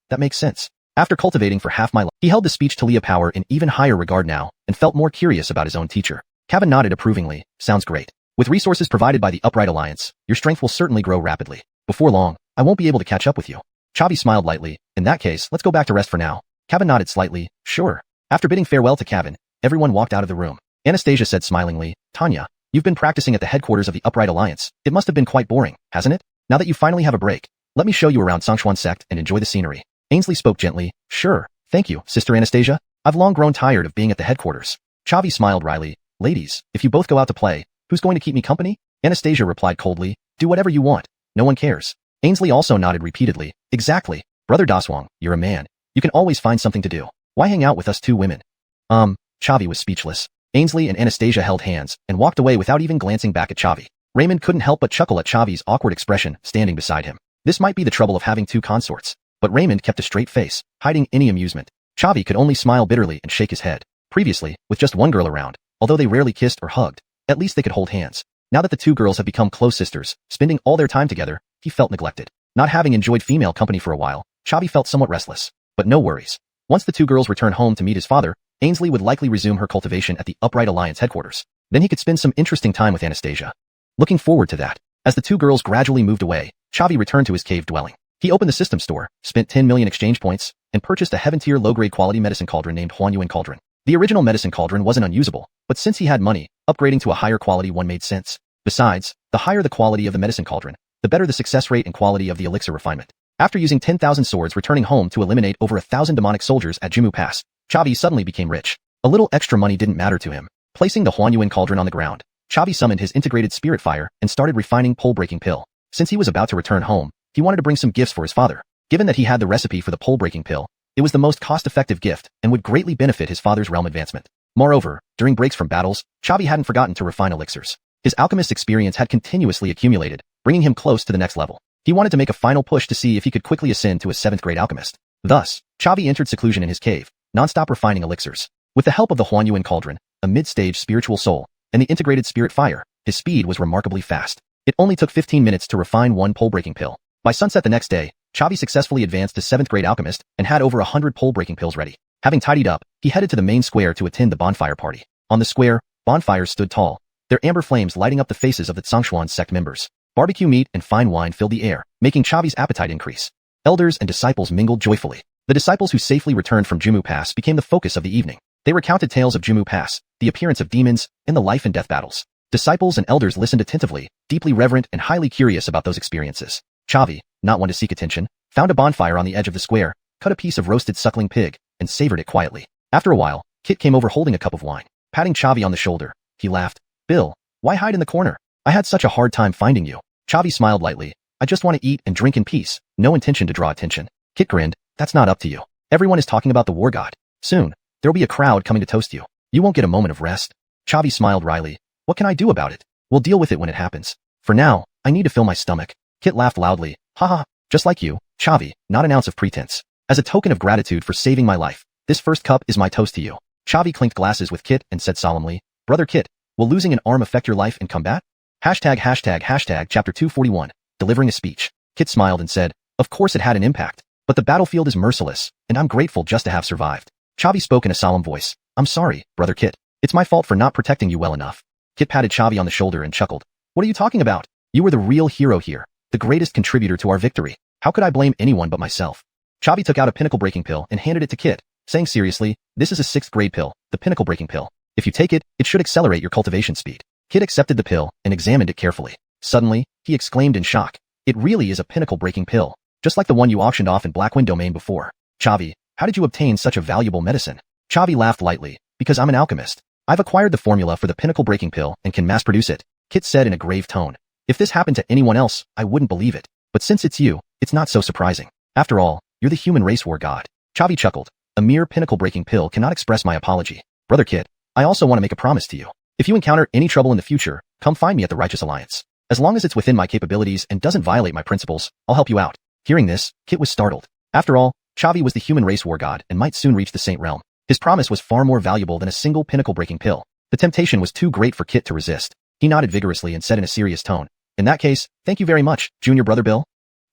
After cultivating for half my life, he held the speech Talia power in even higher regard now, and felt more curious about his own teacher. Kevin nodded approvingly. "Sounds great. With resources provided by the Upright Alliance, your strength will certainly grow rapidly. Before long, I won't be able to catch up with you." Chavi smiled lightly. "In that case, let's go back to rest for now." Kevin nodded slightly. "Sure." After bidding farewell to Kevin, everyone walked out of the room. Anastasia said smilingly, "Tanya, you've been practicing at the headquarters of the Upright Alliance. It must have been quite boring, hasn't it? Now that you finally have a break, let me show you around Xuanhuan sect and enjoy the scenery." Ainsley spoke gently. "Sure. Thank you, Sister Anastasia. I've long grown tired of being at the headquarters." Chavi smiled wryly. "Ladies, if you both go out to play, who's going to keep me company?" Anastasia replied coldly. "Do whatever you want. No one cares." Ainsley also nodded repeatedly. "Exactly. Brother Daswang, you're a man. You can always find something to do. Why hang out with us two women?" Chavi was speechless. Ainsley and Anastasia held hands and walked away without even glancing back at Chavi. Raymond couldn't help but chuckle at Chavi's awkward expression standing beside him. This might be the trouble of having two consorts. But Raymond kept a straight face, hiding any amusement. Chavi could only smile bitterly and shake his head. Previously, with just one girl around, although they rarely kissed or hugged, at least they could hold hands. Now that the two girls have become close sisters, spending all their time together, he felt neglected. Not having enjoyed female company for a while, Chavi felt somewhat restless. But no worries. Once the two girls return home to meet his father, Ainsley would likely resume her cultivation at the Upright Alliance headquarters. Then he could spend some interesting time with Anastasia. Looking forward to that. As the two girls gradually moved away, Chavi returned to his cave dwelling. He opened the system store, spent 10 million exchange points, and purchased a heaven-tier low-grade quality medicine cauldron named xuanhuan cauldron. The original medicine cauldron wasn't unusable, but since he had money, upgrading to a higher quality one made sense. Besides, the higher the quality of the medicine cauldron, the better the success rate and quality of the elixir refinement. After using 10,000 swords returning home to eliminate over 1,000 demonic soldiers at Jumu Pass, Chavi suddenly became rich. A little extra money didn't matter to him. Placing the xuanhuan cauldron on the ground, Chavi summoned his integrated spirit fire and started refining pole-breaking pill. Since he was about to return home, he wanted to bring some gifts for his father. Given that he had the recipe for the pole-breaking pill, it was the most cost-effective gift and would greatly benefit his father's realm advancement. Moreover, during breaks from battles, Chavi hadn't forgotten to refine elixirs. His alchemist experience had continuously accumulated, bringing him close to the next level. He wanted to make a final push to see if he could quickly ascend to a 7th-grade alchemist. Thus, Chavi entered seclusion in his cave, non-stop refining elixirs. With the help of the xuanhuan cauldron, a mid-stage spiritual soul, and the integrated spirit fire, his speed was remarkably fast. It only took 15 minutes to refine one pole-breaking pill. By sunset the next day, Chavi successfully advanced to 7th-grade alchemist and had over 100 pole-breaking pills ready. Having tidied up, he headed to the main square to attend the bonfire party. On the square, bonfires stood tall, their amber flames lighting up the faces of the Xuanhuan sect members. Barbecue meat and fine wine filled the air, making Chavi's appetite increase. Elders and disciples mingled joyfully. The disciples who safely returned from Jumu Pass became the focus of the evening. They recounted tales of Jumu Pass, the appearance of demons, and the life and death battles. Disciples and elders listened attentively, deeply reverent and highly curious about those experiences. Chavi, not one to seek attention, found a bonfire on the edge of the square, cut a piece of roasted suckling pig, and savored it quietly. After a while, Kit came over holding a cup of wine. Patting Chavi on the shoulder, he laughed. "Bill, why hide in the corner? I had such a hard time finding you." Chavi smiled lightly. "I just want to eat and drink in peace, no intention to draw attention." Kit grinned. "That's not up to you. Everyone is talking about the war god. Soon, there'll be a crowd coming to toast you. You won't get a moment of rest." Chavi smiled wryly. "What can I do about it? We'll deal with it when it happens. For now, I need to fill my stomach." Kit laughed loudly. "Haha, just like you, Chavi, not an ounce of pretense. As a token of gratitude for saving my life, this first cup is my toast to you." Chavi clinked glasses with Kit and said solemnly, "Brother Kit, will losing an arm affect your life in combat?" Chapter 241, Delivering a Speech. Kit smiled and said, "Of course it had an impact, but the battlefield is merciless, and I'm grateful just to have survived." Chavi spoke in a solemn voice. I'm sorry, brother Kit. It's my fault for not protecting you well enough. Kit patted Chavi on the shoulder and chuckled. What are you talking about? You were the real hero here, the greatest contributor to our victory. How could I blame anyone but myself? Chavi took out a pinnacle-breaking pill and handed it to Kit, saying seriously, this is a 6th grade pill, the pinnacle-breaking pill. If you take it, it should accelerate your cultivation speed. Kit accepted the pill and examined it carefully. Suddenly, he exclaimed in shock. It really is a pinnacle-breaking pill, just like the one you auctioned off in Blackwind Domain before. Chavi, how did you obtain such a valuable medicine? Chavi laughed lightly, because I'm an alchemist. I've acquired the formula for the pinnacle-breaking pill and can mass-produce it, Kit said in a grave tone. If this happened to anyone else, I wouldn't believe it. But since it's you, it's not so surprising. After all, you're the human race war god. Chavi chuckled. A mere pinnacle-breaking pill cannot express my apology. Brother Kit, I also want to make a promise to you. If you encounter any trouble in the future, come find me at the Righteous Alliance. As long as it's within my capabilities and doesn't violate my principles, I'll help you out. Hearing this, Kit was startled. After all, Chavi was the human race war god and might soon reach the Saint Realm. His promise was far more valuable than a single pinnacle-breaking pill. The temptation was too great for Kit to resist. He nodded vigorously and said in a serious tone, in that case, thank you very much, Junior Brother Bill.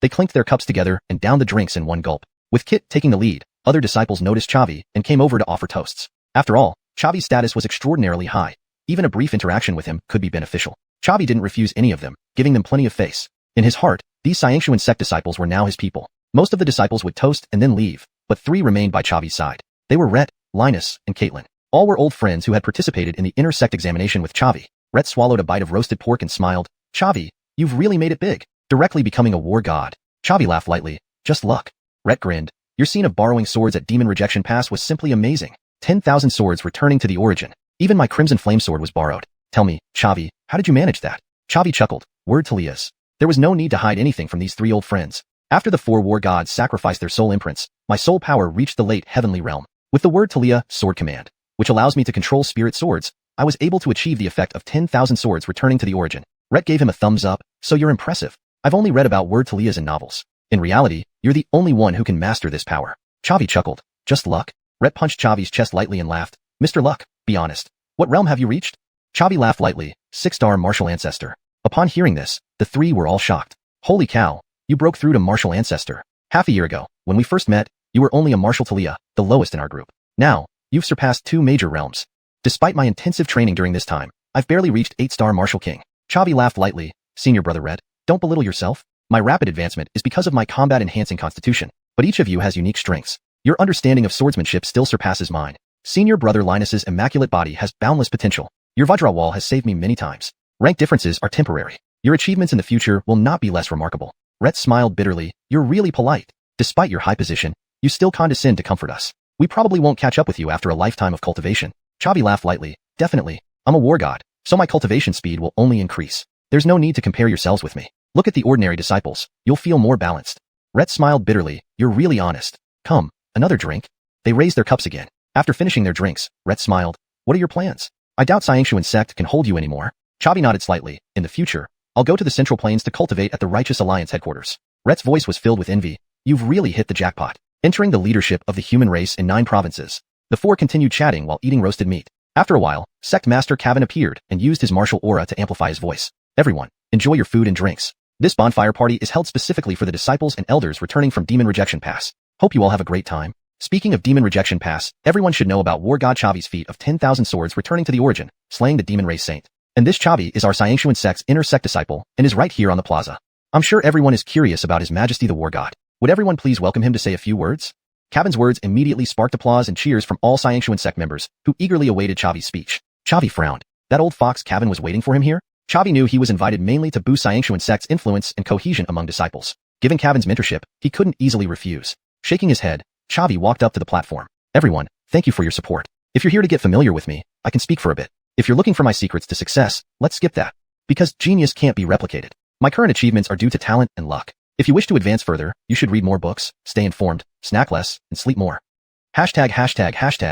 They clinked their cups together and downed the drinks in one gulp. With Kit taking the lead, other disciples noticed Chavi and came over to offer toasts. After all, Chavi's status was extraordinarily high. Even a brief interaction with him could be beneficial. Chavi didn't refuse any of them, giving them plenty of face. In his heart, these Xianxia sect disciples were now his people. Most of the disciples would toast and then leave, but 3 remained by Chavi's side. They were Rhett, Linus, and Caitlin. All were old friends who had participated in the inner sect examination with Chavi. Rhett swallowed a bite of roasted pork and smiled. Chavi, you've really made it big, directly becoming a war god. Chavi laughed lightly. Just luck. Rhett grinned. Your scene of borrowing swords at Demon Rejection Pass was simply amazing. 10,000 swords returning to the origin. Even my Crimson Flame sword was borrowed. Tell me, Chavi, how did you manage that? Chavi chuckled. Word to Lias. There was no need to hide anything from these 3 old friends. After the 4 war gods sacrificed their soul imprints, my soul power reached the late heavenly realm. With the word Talia, sword command, which allows me to control spirit swords, I was able to achieve the effect of 10,000 swords returning to the origin. Rhett gave him a thumbs up. So you're impressive. I've only read about word Talias in novels. In reality, you're the only one who can master this power. Chavi chuckled. Just luck? Rhett punched Chavi's chest lightly and laughed. Mr. Luck, be honest. What realm have you reached? Chavi laughed lightly. 6-star martial ancestor. Upon hearing this, the 3 were all shocked. Holy cow, you broke through to martial ancestor. Half a year ago, when we first met, you were only a martial Talia, the lowest in our group. Now, you've surpassed 2 major realms. Despite my intensive training during this time, I've barely reached 8-star martial king. Chavi laughed lightly. Senior Brother Red, don't belittle yourself. My rapid advancement is because of my combat-enhancing constitution, but each of you has unique strengths. Your understanding of swordsmanship still surpasses mine. Senior Brother Linus's immaculate body has boundless potential. Your Vajra wall has saved me many times. Rank differences are temporary. Your achievements in the future will not be less remarkable. Rhett smiled bitterly. You're really polite. Despite your high position, you still condescend to comfort us. We probably won't catch up with you after a lifetime of cultivation. Chavi laughed lightly. Definitely. I'm a war god, so my cultivation speed will only increase. There's no need to compare yourselves with me. Look at the ordinary disciples. You'll feel more balanced. Rhett smiled bitterly. You're really honest. Come, another drink. They raised their cups again. After finishing their drinks, Rhett smiled. What are your plans? I doubt Xianxia sect can hold you anymore. Chavi nodded slightly. In the future, I'll go to the Central Plains to cultivate at the Righteous Alliance headquarters. Rhett's voice was filled with envy. You've really hit the jackpot. Entering the leadership of the human race in 9 provinces. The 4 continued chatting while eating roasted meat. After a while, Sect Master Kevin appeared and used his martial aura to amplify his voice. Everyone, enjoy your food and drinks. This bonfire party is held specifically for the disciples and elders returning from Demon Rejection Pass. Hope you all have a great time. Speaking of Demon Rejection Pass, everyone should know about War God Chavi's feat of 10,000 swords returning to the origin, slaying the demon race saint. And this Chavi is our Xianxia sect's inner sect disciple and is right here on the plaza. I'm sure everyone is curious about His Majesty the War God. Would everyone please welcome him to say a few words? Kevin's words immediately sparked applause and cheers from all Xianxia sect members, who eagerly awaited Chavi's speech. Chavi frowned. That old fox Kevin was waiting for him here? Chavi knew he was invited mainly to boost Xianxia sect's influence and cohesion among disciples. Given Kevin's mentorship, he couldn't easily refuse. Shaking his head, Chavi walked up to the platform. Everyone, thank you for your support. If you're here to get familiar with me, I can speak for a bit. If you're looking for my secrets to success, let's skip that. Because genius can't be replicated. My current achievements are due to talent and luck. If you wish to advance further, you should read more books, stay informed, snack less, and sleep more. Hashtag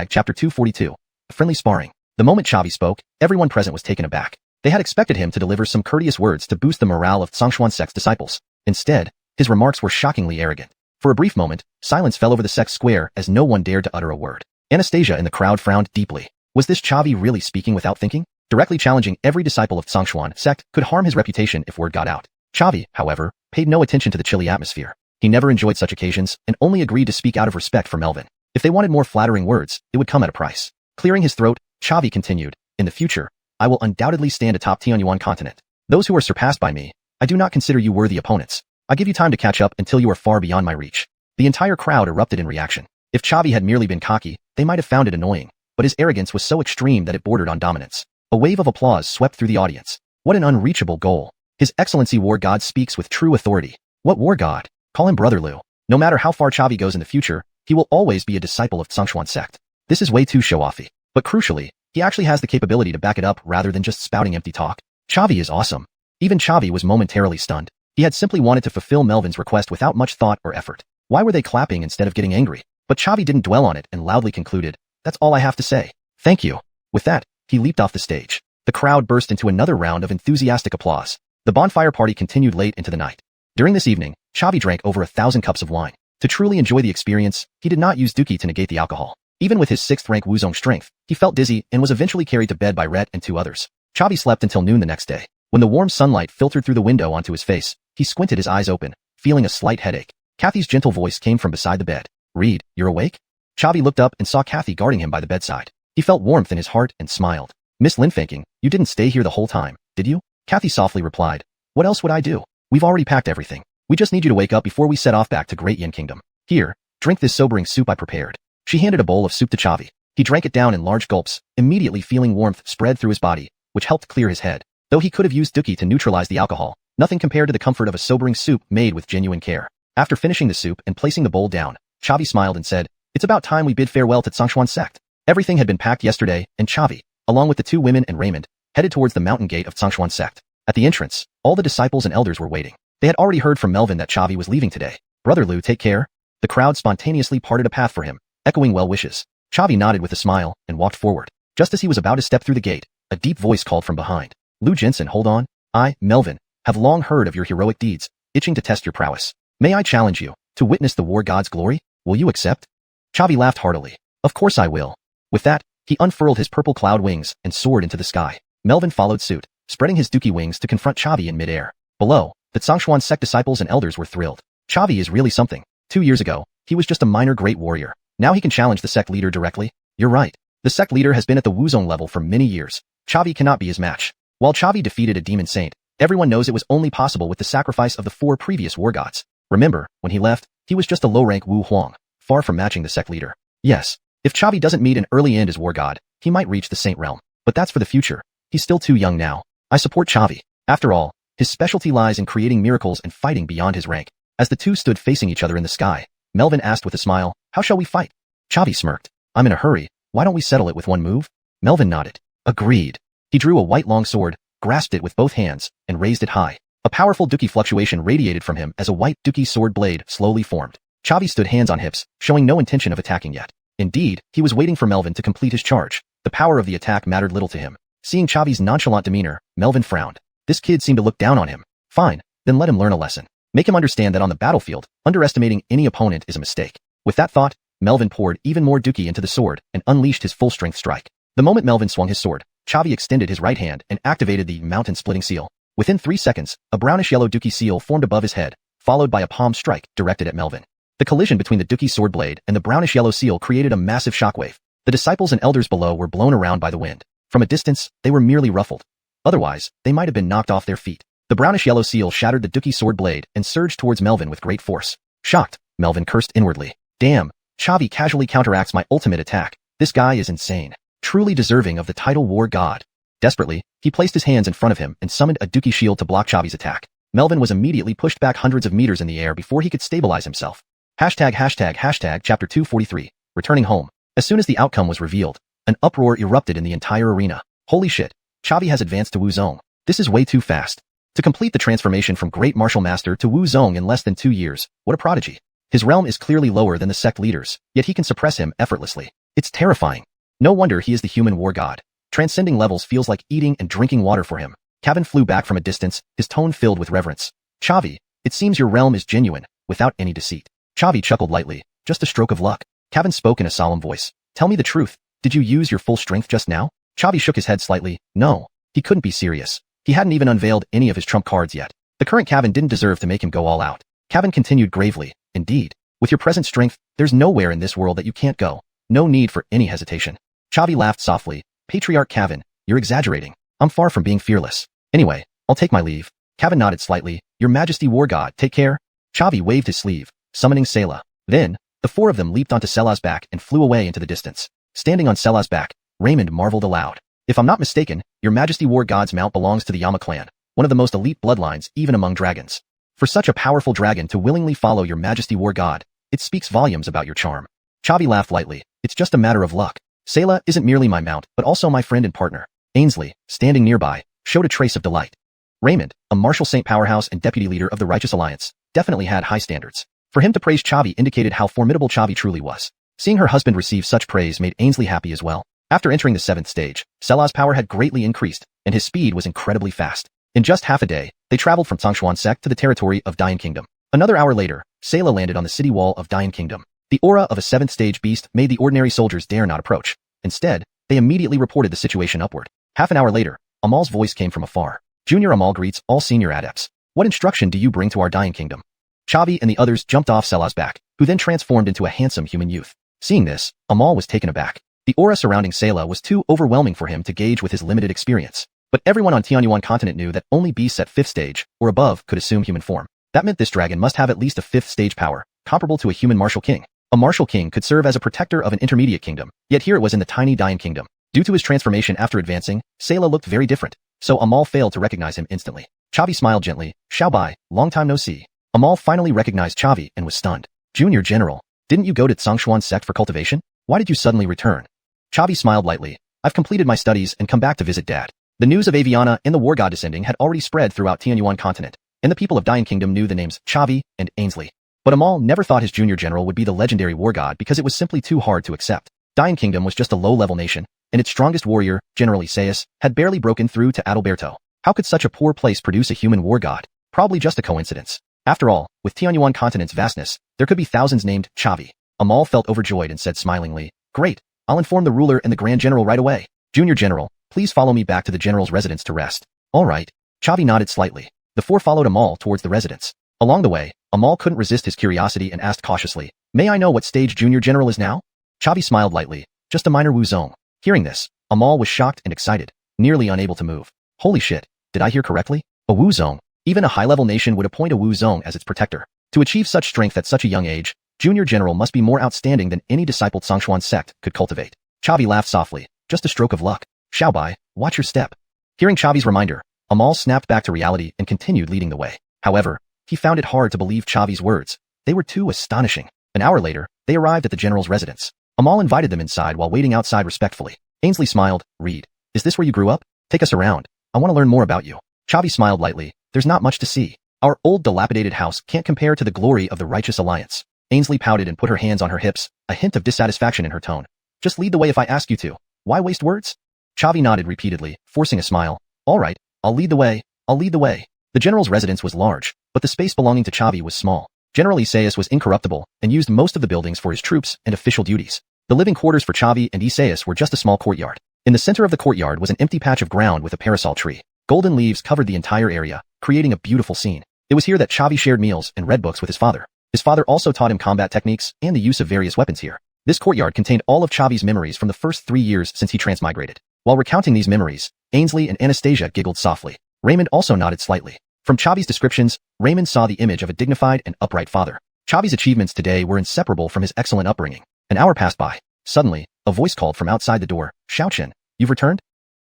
chapter 242. Friendly sparring. The moment Chavi spoke, everyone present was taken aback. They had expected him to deliver some courteous words to boost the morale of Stronger1 sect's disciples. Instead, his remarks were shockingly arrogant. For a brief moment, silence fell over the sect square as no one dared to utter a word. Anastasia in the crowd frowned deeply. Was this Chavi really speaking without thinking? Directly challenging every disciple of Stronger1 sect could harm his reputation if word got out. Chavi, however, paid no attention to the chilly atmosphere. He never enjoyed such occasions and only agreed to speak out of respect for Melvin. If they wanted more flattering words, it would come at a price. Clearing his throat, Chavi continued, in the future, I will undoubtedly stand atop Tianyuan continent. Those who are surpassed by me, I do not consider you worthy opponents. I give you time to catch up until you are far beyond my reach. The entire crowd erupted in reaction. If Chavi had merely been cocky, they might have found it annoying, but his arrogance was so extreme that it bordered on dominance. A wave of applause swept through the audience. What an unreachable goal. His Excellency War God speaks with true authority. What War God? Call him Brother Lu. No matter how far Chavi goes in the future, he will always be a disciple of Xuanhuan sect. This is way too show-offy. But crucially, he actually has the capability to back it up rather than just spouting empty talk. Chavi is awesome. Even Chavi was momentarily stunned. He had simply wanted to fulfill Melvin's request without much thought or effort. Why were they clapping instead of getting angry? But Chavi didn't dwell on it and loudly concluded, that's all I have to say. Thank you. With that, he leaped off the stage. The crowd burst into another round of enthusiastic applause. The bonfire party continued late into the night. During this evening, Chavi drank over 1,000 cups of wine. To truly enjoy the experience, he did not use Duki to negate the alcohol. Even with his 6th rank Wuzong strength, he felt dizzy and was eventually carried to bed by Rhett and 2 others. Chavi slept until noon the next day. When the warm sunlight filtered through the window onto his face, he squinted his eyes open, feeling a slight headache. Kathy's gentle voice came from beside the bed. Reed, you're awake? Chavi looked up and saw Kathy guarding him by the bedside. He felt warmth in his heart and smiled. Miss Linfanking, you didn't stay here the whole time, did you? Kathy softly replied. What else would I do? We've already packed everything. We just need you to wake up before we set off back to Great Yin Kingdom. Here, drink this sobering soup I prepared. She handed a bowl of soup to Chavi. He drank it down in large gulps, immediately feeling warmth spread through his body, which helped clear his head. Though he could have used Duki to neutralize the alcohol, nothing compared to the comfort of a sobering soup made with genuine care. After finishing the soup and placing the bowl down, Chavi smiled and said, it's about time we bid farewell to Xuanhuan sect. Everything had been packed yesterday, and Chavi, along with the 2 women and Raymond, headed towards the mountain gate of Xuanhuan sect. At the entrance, all the disciples and elders were waiting. They had already heard from Melvin that Chavi was leaving today. Brother Lu, take care. The crowd spontaneously parted a path for him, echoing well wishes. Chavi nodded with a smile and walked forward. Just as he was about to step through the gate, a deep voice called from behind. Lu Jensen, hold on. I, Melvin, have long heard of your heroic deeds, itching to test your prowess. May I challenge you to witness the war god's glory? Will you accept? Chavi laughed heartily. Of course I will. With that, he unfurled his purple cloud wings and soared into the sky. Melvin followed suit, spreading his Duki wings to confront Chavi in midair. Below, the Xuanhuan sect disciples and elders were thrilled. Chavi is really something. 2 years ago, he was just a minor great warrior. Now he can challenge the sect leader directly. You're right. The sect leader has been at the Wuzong level for many years. Chavi cannot be his match. While Chavi defeated a demon saint, everyone knows it was only possible with the sacrifice of the 4 previous war gods. Remember, when he left, he was just a low-rank Wu Huang, far from matching the sect leader. Yes, if Chavi doesn't meet an early end as war god, he might reach the saint realm. But that's for the future. He's still too young now. I support Chavi. After all, his specialty lies in creating miracles and fighting beyond his rank. As the 2 stood facing each other in the sky, Melvin asked with a smile, how shall we fight? Chavi smirked. I'm in a hurry. Why don't we settle it with one move? Melvin nodded. Agreed. He drew a white long sword, grasped it with both hands, and raised it high. A powerful Duki fluctuation radiated from him as a white Duki sword blade slowly formed. Chavi stood hands on hips, showing no intention of attacking yet. Indeed, he was waiting for Melvin to complete his charge. The power of the attack mattered little to him. Seeing Chavi's nonchalant demeanor, Melvin frowned. This kid seemed to look down on him. Fine, then let him learn a lesson. Make him understand that on the battlefield, underestimating any opponent is a mistake. With that thought, Melvin poured even more Duki into the sword and unleashed his full-strength strike. The moment Melvin swung his sword, Chavi extended his right hand and activated the mountain-splitting seal. Within 3 seconds, a brownish-yellow Duki seal formed above his head, followed by a palm strike directed at Melvin. The collision between the Duki sword blade and the brownish-yellow seal created a massive shockwave. The disciples and elders below were blown around by the wind. From a distance, they were merely ruffled. Otherwise, they might have been knocked off their feet. The brownish-yellow seal shattered the Duki sword blade and surged towards Melvin with great force. Shocked, Melvin cursed inwardly. Damn, Chavi casually counteracts my ultimate attack. This guy is insane. Truly deserving of the title War God. Desperately, he placed his hands in front of him and summoned a Duki shield to block Chavi's attack. Melvin was immediately pushed back hundreds of meters in the air before he could stabilize himself. Chapter 243, returning home. As soon as the outcome was revealed, an uproar erupted in the entire arena. Holy shit, Chavi has advanced to Wuzong. This is way too fast. To complete the transformation from Great Martial Master to Wuzong in less than 2 years, what a prodigy. His realm is clearly lower than the sect leaders, yet he can suppress him effortlessly. It's terrifying. No wonder he is the human war god. Transcending levels feels like eating and drinking water for him. Kevin flew back from a distance, his tone filled with reverence. Chavi, it seems your realm is genuine, without any deceit. Chavi chuckled lightly, just a stroke of luck. Kevin spoke in a solemn voice. Tell me the truth, did you use your full strength just now? Chavi shook his head slightly. No, he couldn't be serious. He hadn't even unveiled any of his trump cards yet. The current Kevin didn't deserve to make him go all out. Kevin continued gravely. Indeed, With your present strength, there's nowhere in this world that you can't go. No need for any hesitation. Chavi laughed softly. Patriarch Kevin, you're exaggerating. I'm far from being fearless. Anyway, I'll take my leave. Kevin nodded slightly. Your Majesty War God, take care. Chavi waved his sleeve, summoning Selah. Then, the four of them leaped onto Selah's back and flew away into the distance. Standing on Selah's back, Raymond marveled aloud. If I'm not mistaken, Your Majesty War God's mount belongs to the Yama clan, one of the most elite bloodlines even among dragons. For such a powerful dragon to willingly follow Your Majesty War God, it speaks volumes about your charm. Chavi laughed lightly. It's just a matter of luck. Selah isn't merely my mount, but also my friend and partner. Ainsley, standing nearby, showed a trace of delight. Raymond, a martial saint powerhouse and deputy leader of the Righteous Alliance, definitely had high standards. For him to praise Chavi indicated how formidable Chavi truly was. Seeing her husband receive such praise made Ainsley happy as well. After entering the 7th stage, Selah's power had greatly increased, and his speed was incredibly fast. In just half a day, they traveled from Xuanhuan sect to the territory of Dian Kingdom. Another hour later, Selah landed on the city wall of Dian Kingdom. The aura of a 7th stage beast made the ordinary soldiers dare not approach. Instead, they immediately reported the situation upward. Half an hour later, Amal's voice came from afar. Junior Amal greets all senior adepts. What instruction do you bring to our Dian Kingdom? Chavi and the others jumped off Selah's back, who then transformed into a handsome human youth. Seeing this, Amal was taken aback. The aura surrounding Selah was too overwhelming for him to gauge with his limited experience. But everyone on Xuanhuan continent knew that only beasts at 5th stage, or above, could assume human form. That meant this dragon must have at least a 5th stage power, comparable to a human martial king. A martial king could serve as a protector of an intermediate kingdom, yet here it was in the tiny Dian Kingdom. Due to his transformation after advancing, Selah looked very different, so Amal failed to recognize him instantly. Chavi smiled gently. Xiao Bai, long time no see. Amal finally recognized Chavi and was stunned. Junior General, didn't you go to Xuanhuan sect for cultivation? Why did you suddenly return? Chavi smiled lightly. I've completed my studies and come back to visit Dad. The news of Aviana and the war god descending had already spread throughout Xuanhuan continent, and the people of Dian Kingdom knew the names Chavi and Ainsley. But Amal never thought his junior general would be the legendary war god because it was simply too hard to accept. Dian Kingdom was just a low-level nation, and its strongest warrior, General Isaias, had barely broken through to Adalberto. How could such a poor place produce a human war god? Probably just a coincidence. After all, with Xuanhuan continent's vastness, there could be thousands named Chavi. Amal felt overjoyed and said smilingly, Great, I'll inform the ruler and the Grand General right away. Junior General, please follow me back to the General's residence to rest. All right. Chavi nodded slightly. The four followed Amal towards the residence. Along the way, Amal couldn't resist his curiosity and asked cautiously, May I know what stage Junior General is now? Chavi smiled lightly. Just a minor Wu Zong. Hearing this, Amal was shocked and excited, nearly unable to move. Holy shit, did I hear correctly? A Wu Zong. Even a high-level nation would appoint a Wu Zong as its protector. To achieve such strength at such a young age, Junior General must be more outstanding than any discipled Xuanhuan sect could cultivate. Chavi laughed softly. Just a stroke of luck. Xiao Bai, watch your step. Hearing Chavi's reminder, Amal snapped back to reality and continued leading the way. However, he found it hard to believe Chavi's words. They were too astonishing. An hour later, they arrived at the general's residence. Amal invited them inside while waiting outside respectfully. Ainsley smiled. Reed, is this where you grew up? Take us around. I want to learn more about you. Chavi smiled lightly. There's not much to see. Our old dilapidated house can't compare to the glory of the Righteous Alliance. Ainsley pouted and put her hands on her hips, a hint of dissatisfaction in her tone. Just lead the way if I ask you to. Why waste words? Chavi nodded repeatedly, forcing a smile. All right, I'll lead the way. I'll lead the way. The general's residence was large, but the space belonging to Chavi was small. General Isaias was incorruptible and used most of the buildings for his troops and official duties. The living quarters for Chavi and Isaias were just a small courtyard. In the center of the courtyard was an empty patch of ground with a parasol tree. Golden leaves covered the entire area, creating a beautiful scene. It was here that Chavi shared meals and read books with his father. His father also taught him combat techniques and the use of various weapons here. This courtyard contained all of Chavi's memories from the first 3 years since he transmigrated. While recounting these memories, Ainsley and Anastasia giggled softly. Raymond also nodded slightly. From Chavi's descriptions, Raymond saw the image of a dignified and upright father. Chavi's achievements today were inseparable from his excellent upbringing. An hour passed by. Suddenly, a voice called from outside the door. Xiaochen, you've returned?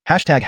Hashtag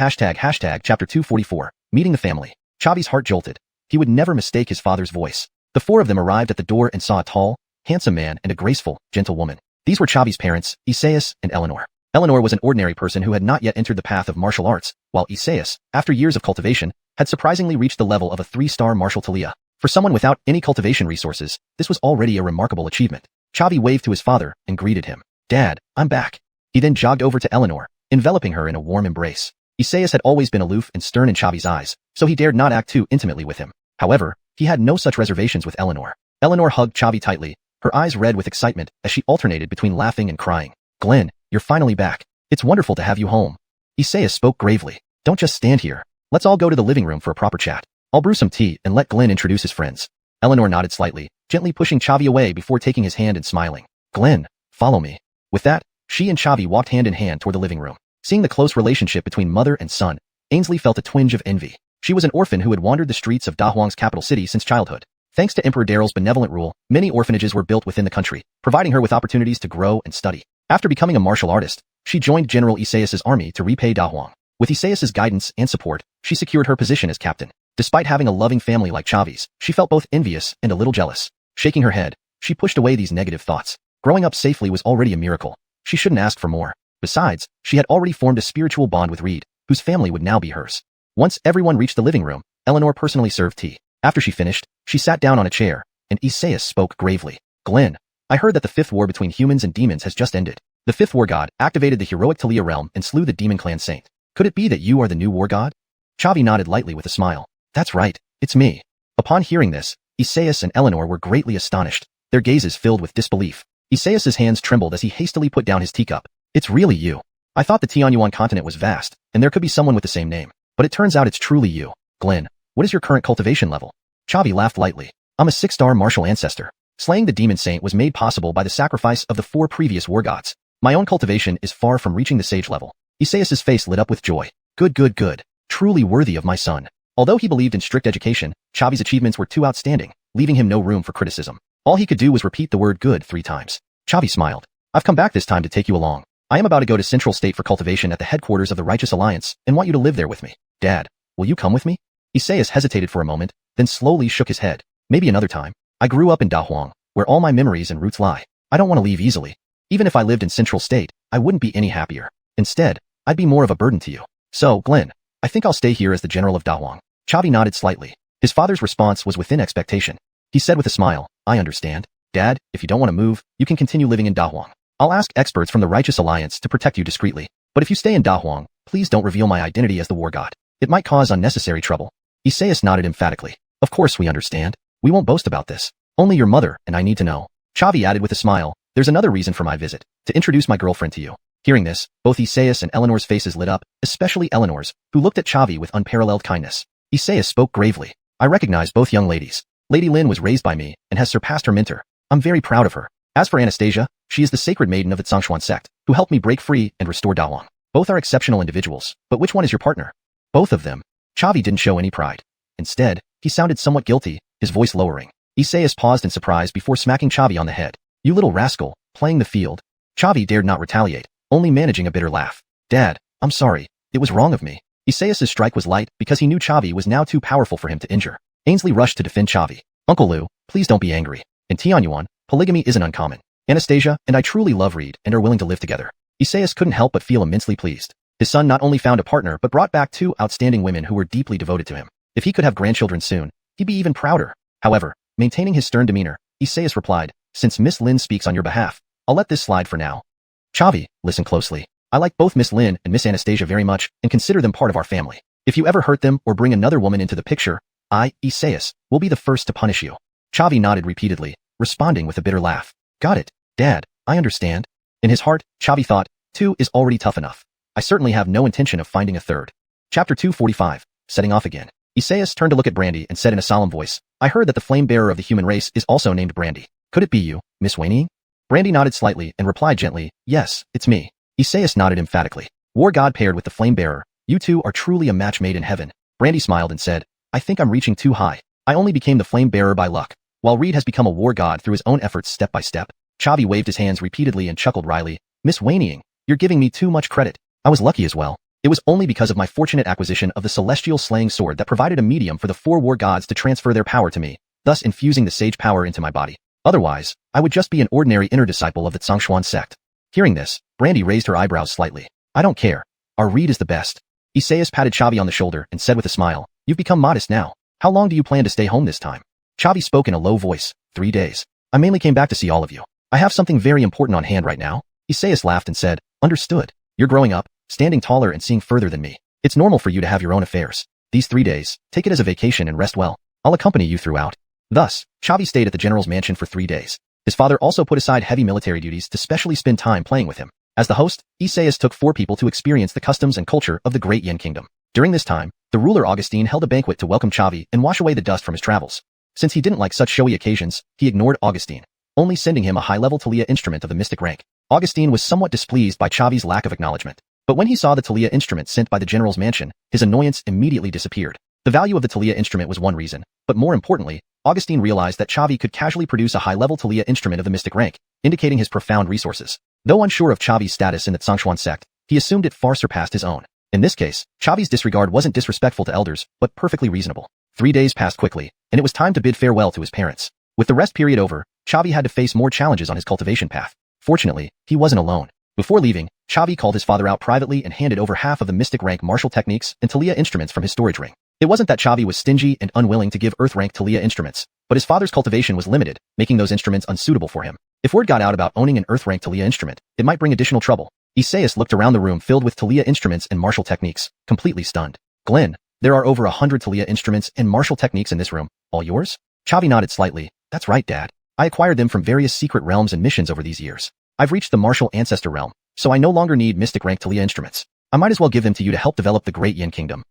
chapter 244, meeting the family. Chavi's heart jolted. He would never mistake his father's voice. The four of them arrived at the door and saw a tall, handsome man and a graceful, gentle woman. These were Chavi's parents, Isaias and Eleanor. Eleanor was an ordinary person who had not yet entered the path of martial arts, while Isaias, after years of cultivation, had surprisingly reached the level of a 3-star martial talia. For someone without any cultivation resources, this was already a remarkable achievement. Chavi waved to his father and greeted him. Dad, I'm back. He then jogged over to Eleanor, enveloping her in a warm embrace. Isaias had always been aloof and stern in Chavi's eyes, so he dared not act too intimately with him. However, he had no such reservations with Eleanor. Eleanor hugged Chavi tightly, her eyes red with excitement as she alternated between laughing and crying. Glenn, you're finally back. It's wonderful to have you home. Isaias spoke gravely. Don't just stand here. Let's all go to the living room for a proper chat. I'll brew some tea and let Glenn introduce his friends. Eleanor nodded slightly, gently pushing Chavi away before taking his hand and smiling. Glenn, follow me. With that, she and Chavi walked hand in hand toward the living room. Seeing the close relationship between mother and son, Ainsley felt a twinge of envy. She was an orphan who had wandered the streets of Dahuang's capital city since childhood. Thanks to Emperor Daryl's benevolent rule, many orphanages were built within the country, providing her with opportunities to grow and study. After becoming a martial artist, she joined General Isaias's army to repay Dahuang. With Isaias's guidance and support, she secured her position as captain. Despite having a loving family like Chavi's, she felt both envious and a little jealous. Shaking her head, she pushed away these negative thoughts. Growing up safely was already a miracle. She shouldn't ask for more. Besides, she had already formed a spiritual bond with Reed, whose family would now be hers. Once everyone reached the living room, Eleanor personally served tea. After she finished, she sat down on a chair, and Isaias spoke gravely. Glenn, I heard that the 5th war between humans and demons has just ended. The 5th war god activated the heroic Talia realm and slew the demon clan saint. Could it be that you are the new war god? Chavi nodded lightly with a smile. That's right, it's me. Upon hearing this, Isaias and Eleanor were greatly astonished, their gazes filled with disbelief. Isaias's hands trembled as he hastily put down his teacup. It's really you. I thought the Xuanhuan continent was vast, and there could be someone with the same name. But it turns out it's truly you. Glenn, what is your current cultivation level? Chavi laughed lightly. I'm a 6-star martial ancestor. Slaying the demon saint was made possible by the sacrifice of the 4 previous war gods. My own cultivation is far from reaching the sage level. Isaias's face lit up with joy. Good. Truly worthy of my son. Although he believed in strict education, Chavi's achievements were too outstanding, leaving him no room for criticism. All he could do was repeat the word good 3 times. Chavi smiled. I've come back this time to take you along. I am about to go to Central State for cultivation at the headquarters of the Righteous Alliance and want you to live there with me. Dad, will you come with me? Isaias hesitated for a moment, then slowly shook his head. Maybe another time. I grew up in Dahuang, where all my memories and roots lie. I don't want to leave easily. Even if I lived in Central State, I wouldn't be any happier. Instead, I'd be more of a burden to you. So, Glenn, I think I'll stay here as the general of Dahuang. Chavi nodded slightly. His father's response was within expectation. He said with a smile, I understand. Dad, if you don't want to move, you can continue living in Dahuang. I'll ask experts from the Righteous Alliance to protect you discreetly. But if you stay in Dahuang, please don't reveal my identity as the war god. It might cause unnecessary trouble. Isaias nodded emphatically. Of course we understand. We won't boast about this. Only your mother and I need to know. Chavi added with a smile, there's another reason for my visit, to introduce my girlfriend to you. Hearing this, both Isaias and Eleanor's faces lit up, especially Eleanor's, who looked at Chavi with unparalleled kindness. Isaias spoke gravely. I recognize both young ladies. Lady Lin was raised by me and has surpassed her mentor. I'm very proud of her. As for Anastasia, she is the sacred maiden of the Xuanhuan sect, who helped me break free and restore Dahuang. Both are exceptional individuals, but which one is your partner? Both of them. Chavi didn't show any pride. Instead, he sounded somewhat guilty, his voice lowering. Isaias paused in surprise before smacking Chavi on the head. You little rascal, playing the field. Chavi dared not retaliate, only managing a bitter laugh. Dad, I'm sorry. It was wrong of me. Isaias's strike was light because he knew Chavi was now too powerful for him to injure. Ainsley rushed to defend Chavi. Uncle Lou, please don't be angry. In Xuanhuan, polygamy isn't uncommon. Anastasia and I truly love Reed and are willing to live together. Isaias couldn't help but feel immensely pleased. His son not only found a partner but brought back 2 outstanding women who were deeply devoted to him. If he could have grandchildren soon, he'd be even prouder. However, maintaining his stern demeanor, Isaias replied, since Miss Lin speaks on your behalf, I'll let this slide for now. Chavi, listen closely. I like both Miss Lin and Miss Anastasia very much and consider them part of our family. If you ever hurt them or bring another woman into the picture, I, Isaias, will be the first to punish you. Chavi nodded repeatedly, responding with a bitter laugh. Got it, Dad, I understand. In his heart, Chavi thought, 2 is already tough enough. I certainly have no intention of finding a third. Chapter 245, setting off again. Isaias turned to look at Brandy and said in a solemn voice, I heard that the flame bearer of the human race is also named Brandy. Could it be you, Miss Xuanhuan? Brandy nodded slightly and replied gently, yes, it's me. Isaias nodded emphatically. War god paired with the flame bearer, you two are truly a match made in heaven. Brandy smiled and said, I think I'm reaching too high. I only became the flame bearer by luck, while Reed has become a war god through his own efforts step by step. Chavi waved his hands repeatedly and chuckled wryly, Miss Xuanhuan, you're giving me too much credit. I was lucky as well. It was only because of my fortunate acquisition of the celestial slaying sword that provided a medium for the 4 war gods to transfer their power to me, thus infusing the sage power into my body. Otherwise, I would just be an ordinary inner disciple of the Xuanhuan sect. Hearing this, Brandy raised her eyebrows slightly. I don't care. Our Reed is the best. Isaias patted Chavi on the shoulder and said with a smile, you've become modest now. How long do you plan to stay home this time? Chavi spoke in a low voice, 3 days. I mainly came back to see all of you. I have something very important on hand right now. Isaias laughed and said, understood. You're growing up, standing taller and seeing further than me. It's normal for you to have your own affairs. These 3 days, take it as a vacation and rest well. I'll accompany you throughout. Thus, Chavi stayed at the general's mansion for 3 days. His father also put aside heavy military duties to specially spend time playing with him. As the host, Isaias took 4 people to experience the customs and culture of the Great Yin Kingdom. During this time, the ruler Augustine held a banquet to welcome Chavi and wash away the dust from his travels. Since he didn't like such showy occasions, he ignored Augustine, only sending him a high-level Talia instrument of the mystic rank. Augustine was somewhat displeased by Chavi's lack of acknowledgement. But when he saw the Talia instrument sent by the general's mansion, his annoyance immediately disappeared. The value of the Talia instrument was one reason, but more importantly, Augustine realized that Chavi could casually produce a high-level Talia instrument of the mystic rank, indicating his profound resources. Though unsure of Chavi's status in the Xuanhuan sect, he assumed it far surpassed his own. In this case, Chavi's disregard wasn't disrespectful to elders, but perfectly reasonable. 3 days passed quickly, and it was time to bid farewell to his parents. With the rest period over, Chavi had to face more challenges on his cultivation path. Fortunately, he wasn't alone. Before leaving, Chavi called his father out privately and handed over half of the mystic rank martial techniques and Talia instruments from his storage ring. It wasn't that Chavi was stingy and unwilling to give earth rank Talia instruments, but his father's cultivation was limited, making those instruments unsuitable for him. If word got out about owning an earth rank Talia instrument, it might bring additional trouble. Isaias looked around the room filled with Talia instruments and martial techniques, completely stunned. Glenn, there are over 100 Talia instruments and martial techniques in this room. All yours? Chavi nodded slightly. That's right, Dad. I acquired them from various secret realms and missions over these years. I've reached the martial ancestor realm, so I no longer need mystic rank Talia instruments. I might as well give them to you to help develop the great Yin kingdom.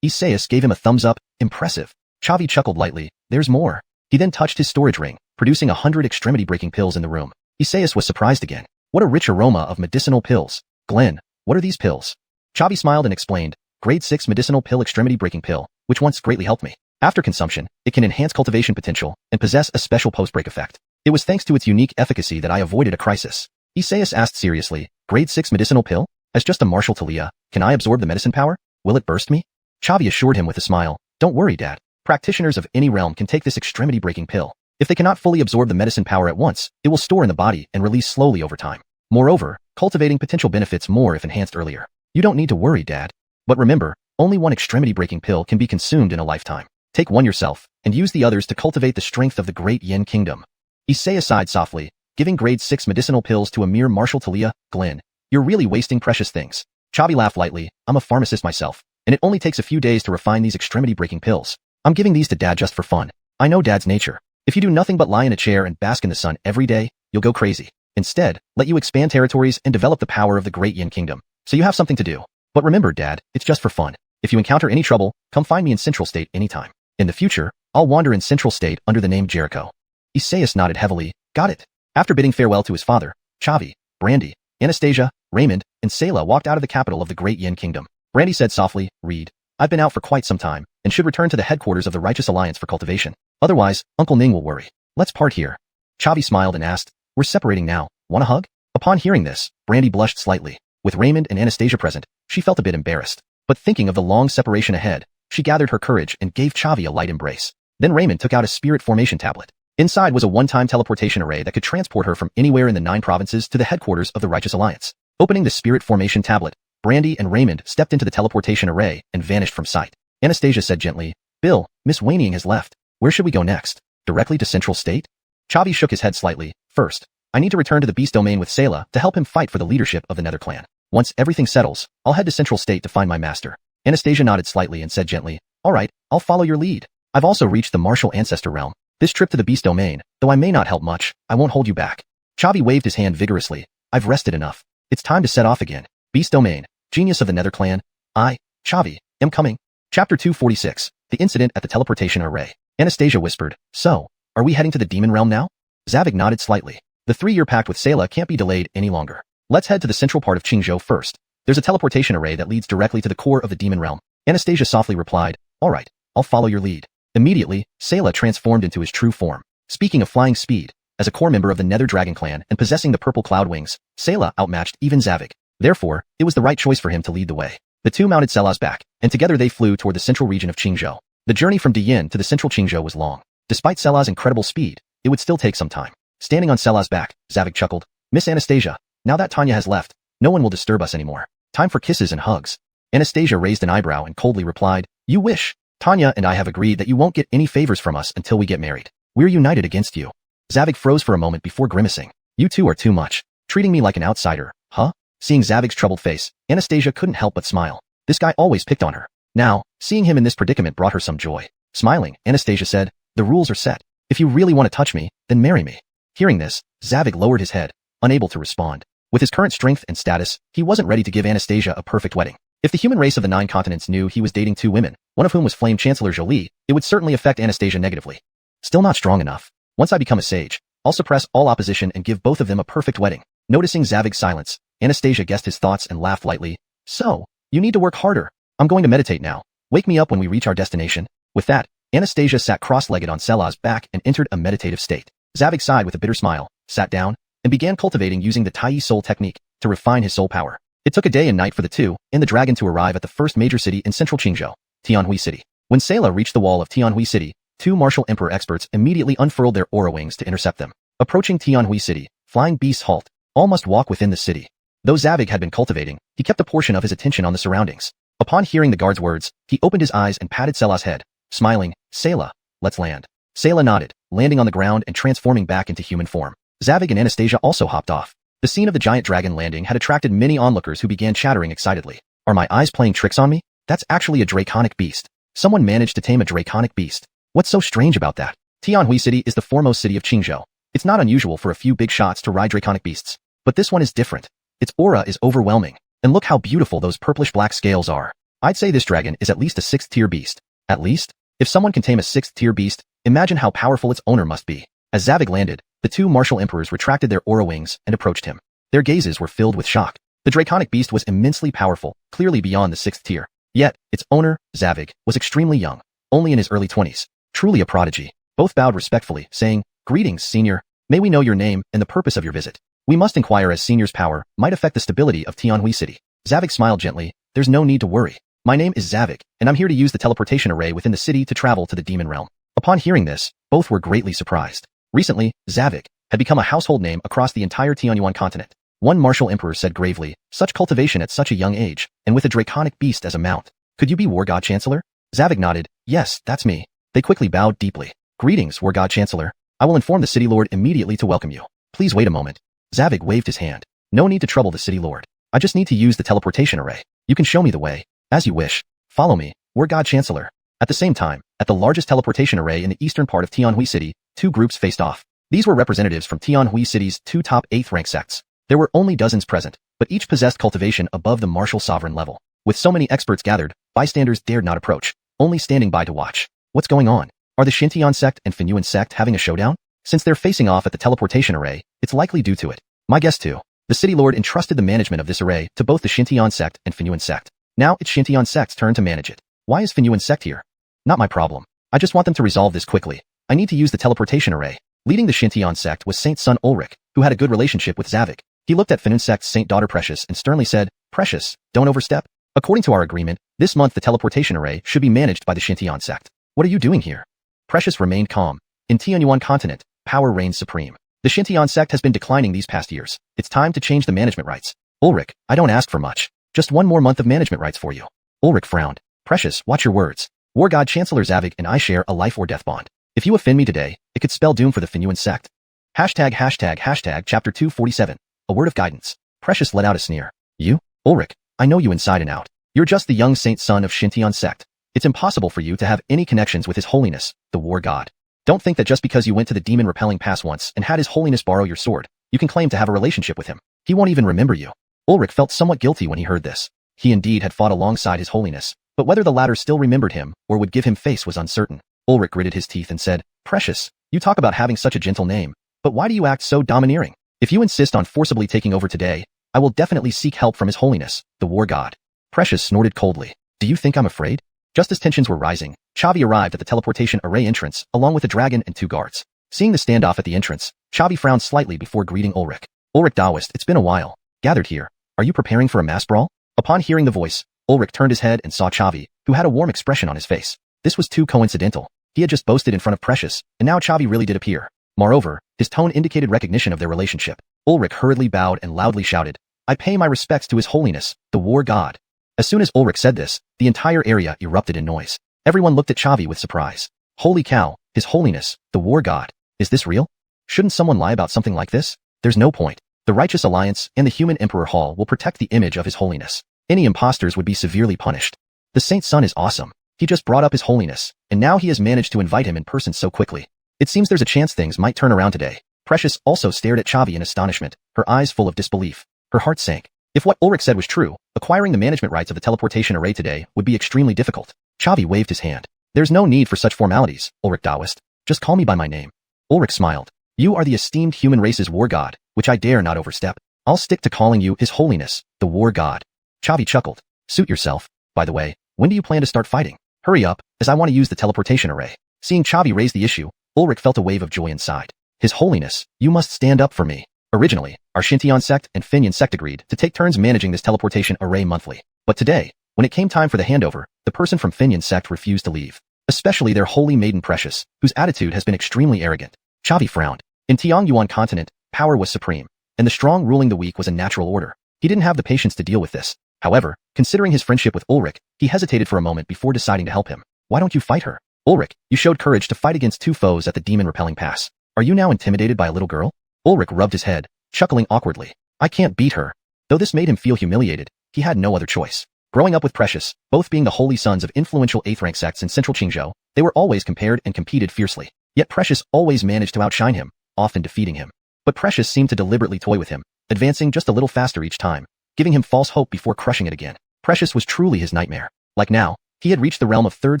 Isaias gave him a thumbs up. Impressive. Chavi chuckled lightly. There's more. He then touched his storage ring, producing 100 extremity-breaking pills in the room. Isaias was surprised again. What a rich aroma of medicinal pills. Glenn, what are these pills? Chavi smiled and explained. Grade 6 medicinal pill extremity-breaking pill, which once greatly helped me. After consumption, it can enhance cultivation potential and possess a special post-break effect. It was thanks to its unique efficacy that I avoided a crisis. Isaias asked seriously, grade 6 medicinal pill? As just a martial Talia, can I absorb the medicine power? Will it burst me? Chavi assured him with a smile. Don't worry, Dad. Practitioners of any realm can take this extremity-breaking pill. If they cannot fully absorb the medicine power at once, it will store in the body and release slowly over time. Moreover, cultivating potential benefits more if enhanced earlier. You don't need to worry, Dad. But remember, only one extremity-breaking pill can be consumed in a lifetime. Take one yourself, and use the others to cultivate the strength of the great Yin kingdom. Isaias sighed softly, giving grade 6 medicinal pills to a mere martial Talia. Glenn, you're really wasting precious things. Chavi laughed lightly. I'm a pharmacist myself, and it only takes a few days to refine these extremity-breaking pills. I'm giving these to Dad just for fun. I know Dad's nature. If you do nothing but lie in a chair and bask in the sun every day, you'll go crazy. Instead, let you expand territories and develop the power of the great Yin kingdom, so you have something to do. But remember, Dad, it's just for fun. If you encounter any trouble, come find me in Central State anytime. In the future, I'll wander in Central State under the name Jericho. Isaias nodded heavily. Got it. After bidding farewell to his father, Chavi, Brandy, Anastasia, Raymond, and Selah walked out of the capital of the great Yin kingdom. Brandy said softly, Reed, I've been out for quite some time, and should return to the headquarters of the Righteous Alliance for cultivation. Otherwise, Uncle Ning will worry. Let's part here. Chavi smiled and asked, we're separating now. Want a hug? Upon hearing this, Brandy blushed slightly. With Raymond and Anastasia present, she felt a bit embarrassed. But thinking of the long separation ahead, she gathered her courage and gave Chavi a light embrace. Then Raymond took out a spirit formation tablet. Inside was a one-time teleportation array that could transport her from anywhere in the 9 provinces to the headquarters of the Righteous Alliance. Opening the spirit formation tablet, Brandy and Raymond stepped into the teleportation array and vanished from sight. Anastasia said gently, Bill, Miss Waining has left. Where should we go next? Directly to Central State? Chavi shook his head slightly. First, I need to return to the Beast Domain with Selah to help him fight for the leadership of the Nether Clan. Once everything settles, I'll head to Central State to find my master. Anastasia nodded slightly and said gently, all right, I'll follow your lead. I've also reached the martial ancestor realm. This trip to the Beast Domain, though I may not help much, I won't hold you back. Chavi waved his hand vigorously. I've rested enough. It's time to set off again. Beast Domain, genius of the Nether Clan. I, Chavi, am coming. Chapter 246, the incident at the teleportation array. Anastasia whispered, so, are we heading to the demon realm now? Zavik nodded slightly. The 3-year pact with Selah can't be delayed any longer. Let's head to the central part of Qingzhou first. There's a teleportation array that leads directly to the core of the demon realm. Anastasia softly replied, all right, I'll follow your lead. Immediately, Selah transformed into his true form. Speaking of flying speed, as a core member of the Nether Dragon Clan and possessing the purple cloud wings, Selah outmatched even Zavik. Therefore, it was the right choice for him to lead the way. The two mounted Selah's back, and together they flew toward the central region of Qingzhou. The journey from Diyin to the central Qingzhou was long. Despite Selah's incredible speed, it would still take some time. Standing on Selah's back, Zavik chuckled. Miss Anastasia, now that Tanya has left, no one will disturb us anymore. Time for kisses and hugs. Anastasia raised an eyebrow and coldly replied, you wish. Tanya and I have agreed that you won't get any favors from us until we get married. We're united against you. Zavik froze for a moment before grimacing. You two are too much. Treating me like an outsider, huh? Seeing Zavik's troubled face, Anastasia couldn't help but smile. This guy always picked on her. Now, seeing him in this predicament brought her some joy. Smiling, Anastasia said, the rules are set. If you really want to touch me, then marry me. Hearing this, Zavik lowered his head, unable to respond. With his current strength and status, he wasn't ready to give Anastasia a perfect wedding. If the human race of the 9 continents knew he was dating 2 women, one of whom was Flame Chancellor Jolie, it would certainly affect Anastasia negatively. Still not strong enough. Once I become a sage, I'll suppress all opposition and give both of them a perfect wedding. Noticing Zavig's silence, Anastasia guessed his thoughts and laughed lightly. So, you need to work harder. I'm going to meditate now. Wake me up when we reach our destination. With that, Anastasia sat cross-legged on Selah's back and entered a meditative state. Zavig sighed with a bitter smile, sat down, and began cultivating using the Tai Soul technique to refine his soul power. It took a day and night for the two and the dragon to arrive at the first major city in central Qingzhou, Tianhui City. When Selah reached the wall of Tianhui City, two martial emperor experts immediately unfurled their aura wings to intercept them. Approaching Tianhui City, flying beasts halt. All must walk within the city. Though Zavig had been cultivating, he kept a portion of his attention on the surroundings. Upon hearing the guard's words, he opened his eyes and patted Selah's head, smiling. Selah, let's land. Selah nodded, landing on the ground and transforming back into human form. Zavig and Anastasia also hopped off. The scene of the giant dragon landing had attracted many onlookers who began chattering excitedly. Are my eyes playing tricks on me? That's actually a draconic beast. Someone managed to tame a draconic beast. What's so strange about that? Tianhui City is the foremost city of Qingzhou. It's not unusual for a few big shots to ride draconic beasts. But this one is different. Its aura is overwhelming. And look how beautiful those purplish-black scales are. I'd say this dragon is at least a 6th-tier beast. At least? If someone can tame a 6th-tier beast, imagine how powerful its owner must be. As Zavig landed, the two martial emperors retracted their aura wings and approached him. Their gazes were filled with shock. The draconic beast was immensely powerful, clearly beyond the 6th tier. Yet, its owner, Zavig, was extremely young, only in his early 20s. Truly a prodigy. Both bowed respectfully, saying, "Greetings, senior. May we know your name and the purpose of your visit? We must inquire as senior's power might affect the stability of Tianhui City." Zavig smiled gently. "There's no need to worry. My name is Zavig, and I'm here to use the teleportation array within the city to travel to the demon realm." Upon hearing this, both were greatly surprised. Recently, Zavig had become a household name across the entire Xuanhuan continent. One martial emperor said gravely, "Such cultivation at such a young age, and with a draconic beast as a mount. Could you be War God Chancellor?" Zavig nodded. "Yes, that's me." They quickly bowed deeply. "Greetings, War God Chancellor. I will inform the city lord immediately to welcome you. Please wait a moment." Zavig waved his hand. "No need to trouble the city lord. I just need to use the teleportation array. You can show me the way. As you wish. Follow me, War God Chancellor." At the same time, at the largest teleportation array in the eastern part of Tianhui City, two groups faced off. These were representatives from Tianhui City's two top 8th rank sects. There were only dozens present, but each possessed cultivation above the martial sovereign level. With so many experts gathered, bystanders dared not approach, only standing by to watch. What's going on? Are the Xianxia sect and Xuanhuan sect having a showdown? Since they're facing off at the teleportation array, it's likely due to it. My guess too. The city lord entrusted the management of this array to both the Xianxia sect and Xuanhuan sect. Now it's Xianxia sect's turn to manage it. Why is Xuanhuan sect here? Not my problem. I just want them to resolve this quickly. I need to use the teleportation array. Leading the Xianxia sect was Saint's son Ulrich, who had a good relationship with Zavig. He looked at Xuanhuan sect's Saint daughter Precious and sternly said, "Precious, don't overstep. According to our agreement, this month the teleportation array should be managed by the Xianxia sect. What are you doing here?" Precious remained calm. In Tianyuan continent, power reigns supreme. The Xianxia sect has been declining these past years. It's time to change the management rights. Ulrich, I don't ask for much. Just one more month of management rights for you. Ulrich frowned. Precious, watch your words. War God Chancellor Zavig and I share a life or death bond. If you offend me today, it could spell doom for the Xuanhuan sect. #### chapter 247. A word of guidance. Precious let out a sneer. You? Ulrich, I know you inside and out. You're just the young saint son of Xianxia sect. It's impossible for you to have any connections with His Holiness, the War God. Don't think that just because you went to the demon-repelling pass once and had His Holiness borrow your sword, you can claim to have a relationship with him. He won't even remember you. Ulrich felt somewhat guilty when he heard this. He indeed had fought alongside His Holiness, but whether the latter still remembered him or would give him face was uncertain. Ulrich gritted his teeth and said, "Precious, you talk about having such a gentle name, but why do you act so domineering? If you insist on forcibly taking over today, I will definitely seek help from His Holiness, the War God." Precious snorted coldly. "Do you think I'm afraid?" Just as tensions were rising, Chavi arrived at the teleportation array entrance, along with a dragon and two guards. Seeing the standoff at the entrance, Chavi frowned slightly before greeting Ulrich. "Ulrich Daoist, it's been a while. Gathered here. Are you preparing for a mass brawl?" Upon hearing the voice, Ulrich turned his head and saw Chavi, who had a warm expression on his face. This was too coincidental. He had just boasted in front of Precious, and now Chavi really did appear. Moreover, his tone indicated recognition of their relationship. Ulrich hurriedly bowed and loudly shouted, "I pay my respects to His Holiness, the War God." As soon as Ulrich said this, the entire area erupted in noise. Everyone looked at Chavi with surprise. Holy cow, His Holiness, the War God. Is this real? Shouldn't someone lie about something like this? There's no point. The Righteous Alliance and the Human Emperor Hall will protect the image of His Holiness. Any imposters would be severely punished. The Saint's son is awesome. He just brought up His Holiness, and now he has managed to invite him in person so quickly. It seems there's a chance things might turn around today. Precious also stared at Chavi in astonishment, her eyes full of disbelief. Her heart sank. If what Ulrich said was true, acquiring the management rights of the teleportation array today would be extremely difficult. Chavi waved his hand. "There's no need for such formalities, Ulrich Daoist. Just call me by my name. Ulrich smiled. You are the esteemed human race's war god, which I dare not overstep. I'll stick to calling you His Holiness, the war god. Chavi chuckled. Suit yourself. By the way, when do you plan to start fighting? Hurry up, as I want to use the teleportation array. Seeing Chavi raise the issue, Ulrich felt a wave of joy inside. His Holiness, you must stand up for me. Originally, our Xianxian sect and Finyan sect agreed to take turns managing this teleportation array monthly. But today, when it came time for the handover, the person from Finyan sect refused to leave. Especially their holy maiden Precious, whose attitude has been extremely arrogant. Chavi frowned. In Stronger1 continent, power was supreme, and the strong ruling the weak was a natural order. He didn't have the patience to deal with this. However, considering his friendship with Ulrich, he hesitated for a moment before deciding to help him. Why don't you fight her? Ulrich, you showed courage to fight against 2 foes at the demon-repelling pass. Are you now intimidated by a little girl? Ulrich rubbed his head, chuckling awkwardly. I can't beat her. Though this made him feel humiliated, he had no other choice. Growing up with Precious, both being the holy sons of influential 8th-rank sects in central Qingzhou, they were always compared and competed fiercely. Yet Precious always managed to outshine him, often defeating him. But Precious seemed to deliberately toy with him, advancing just a little faster each time, giving him false hope before crushing it again. Precious was truly his nightmare. Like now, he had reached the realm of 3rd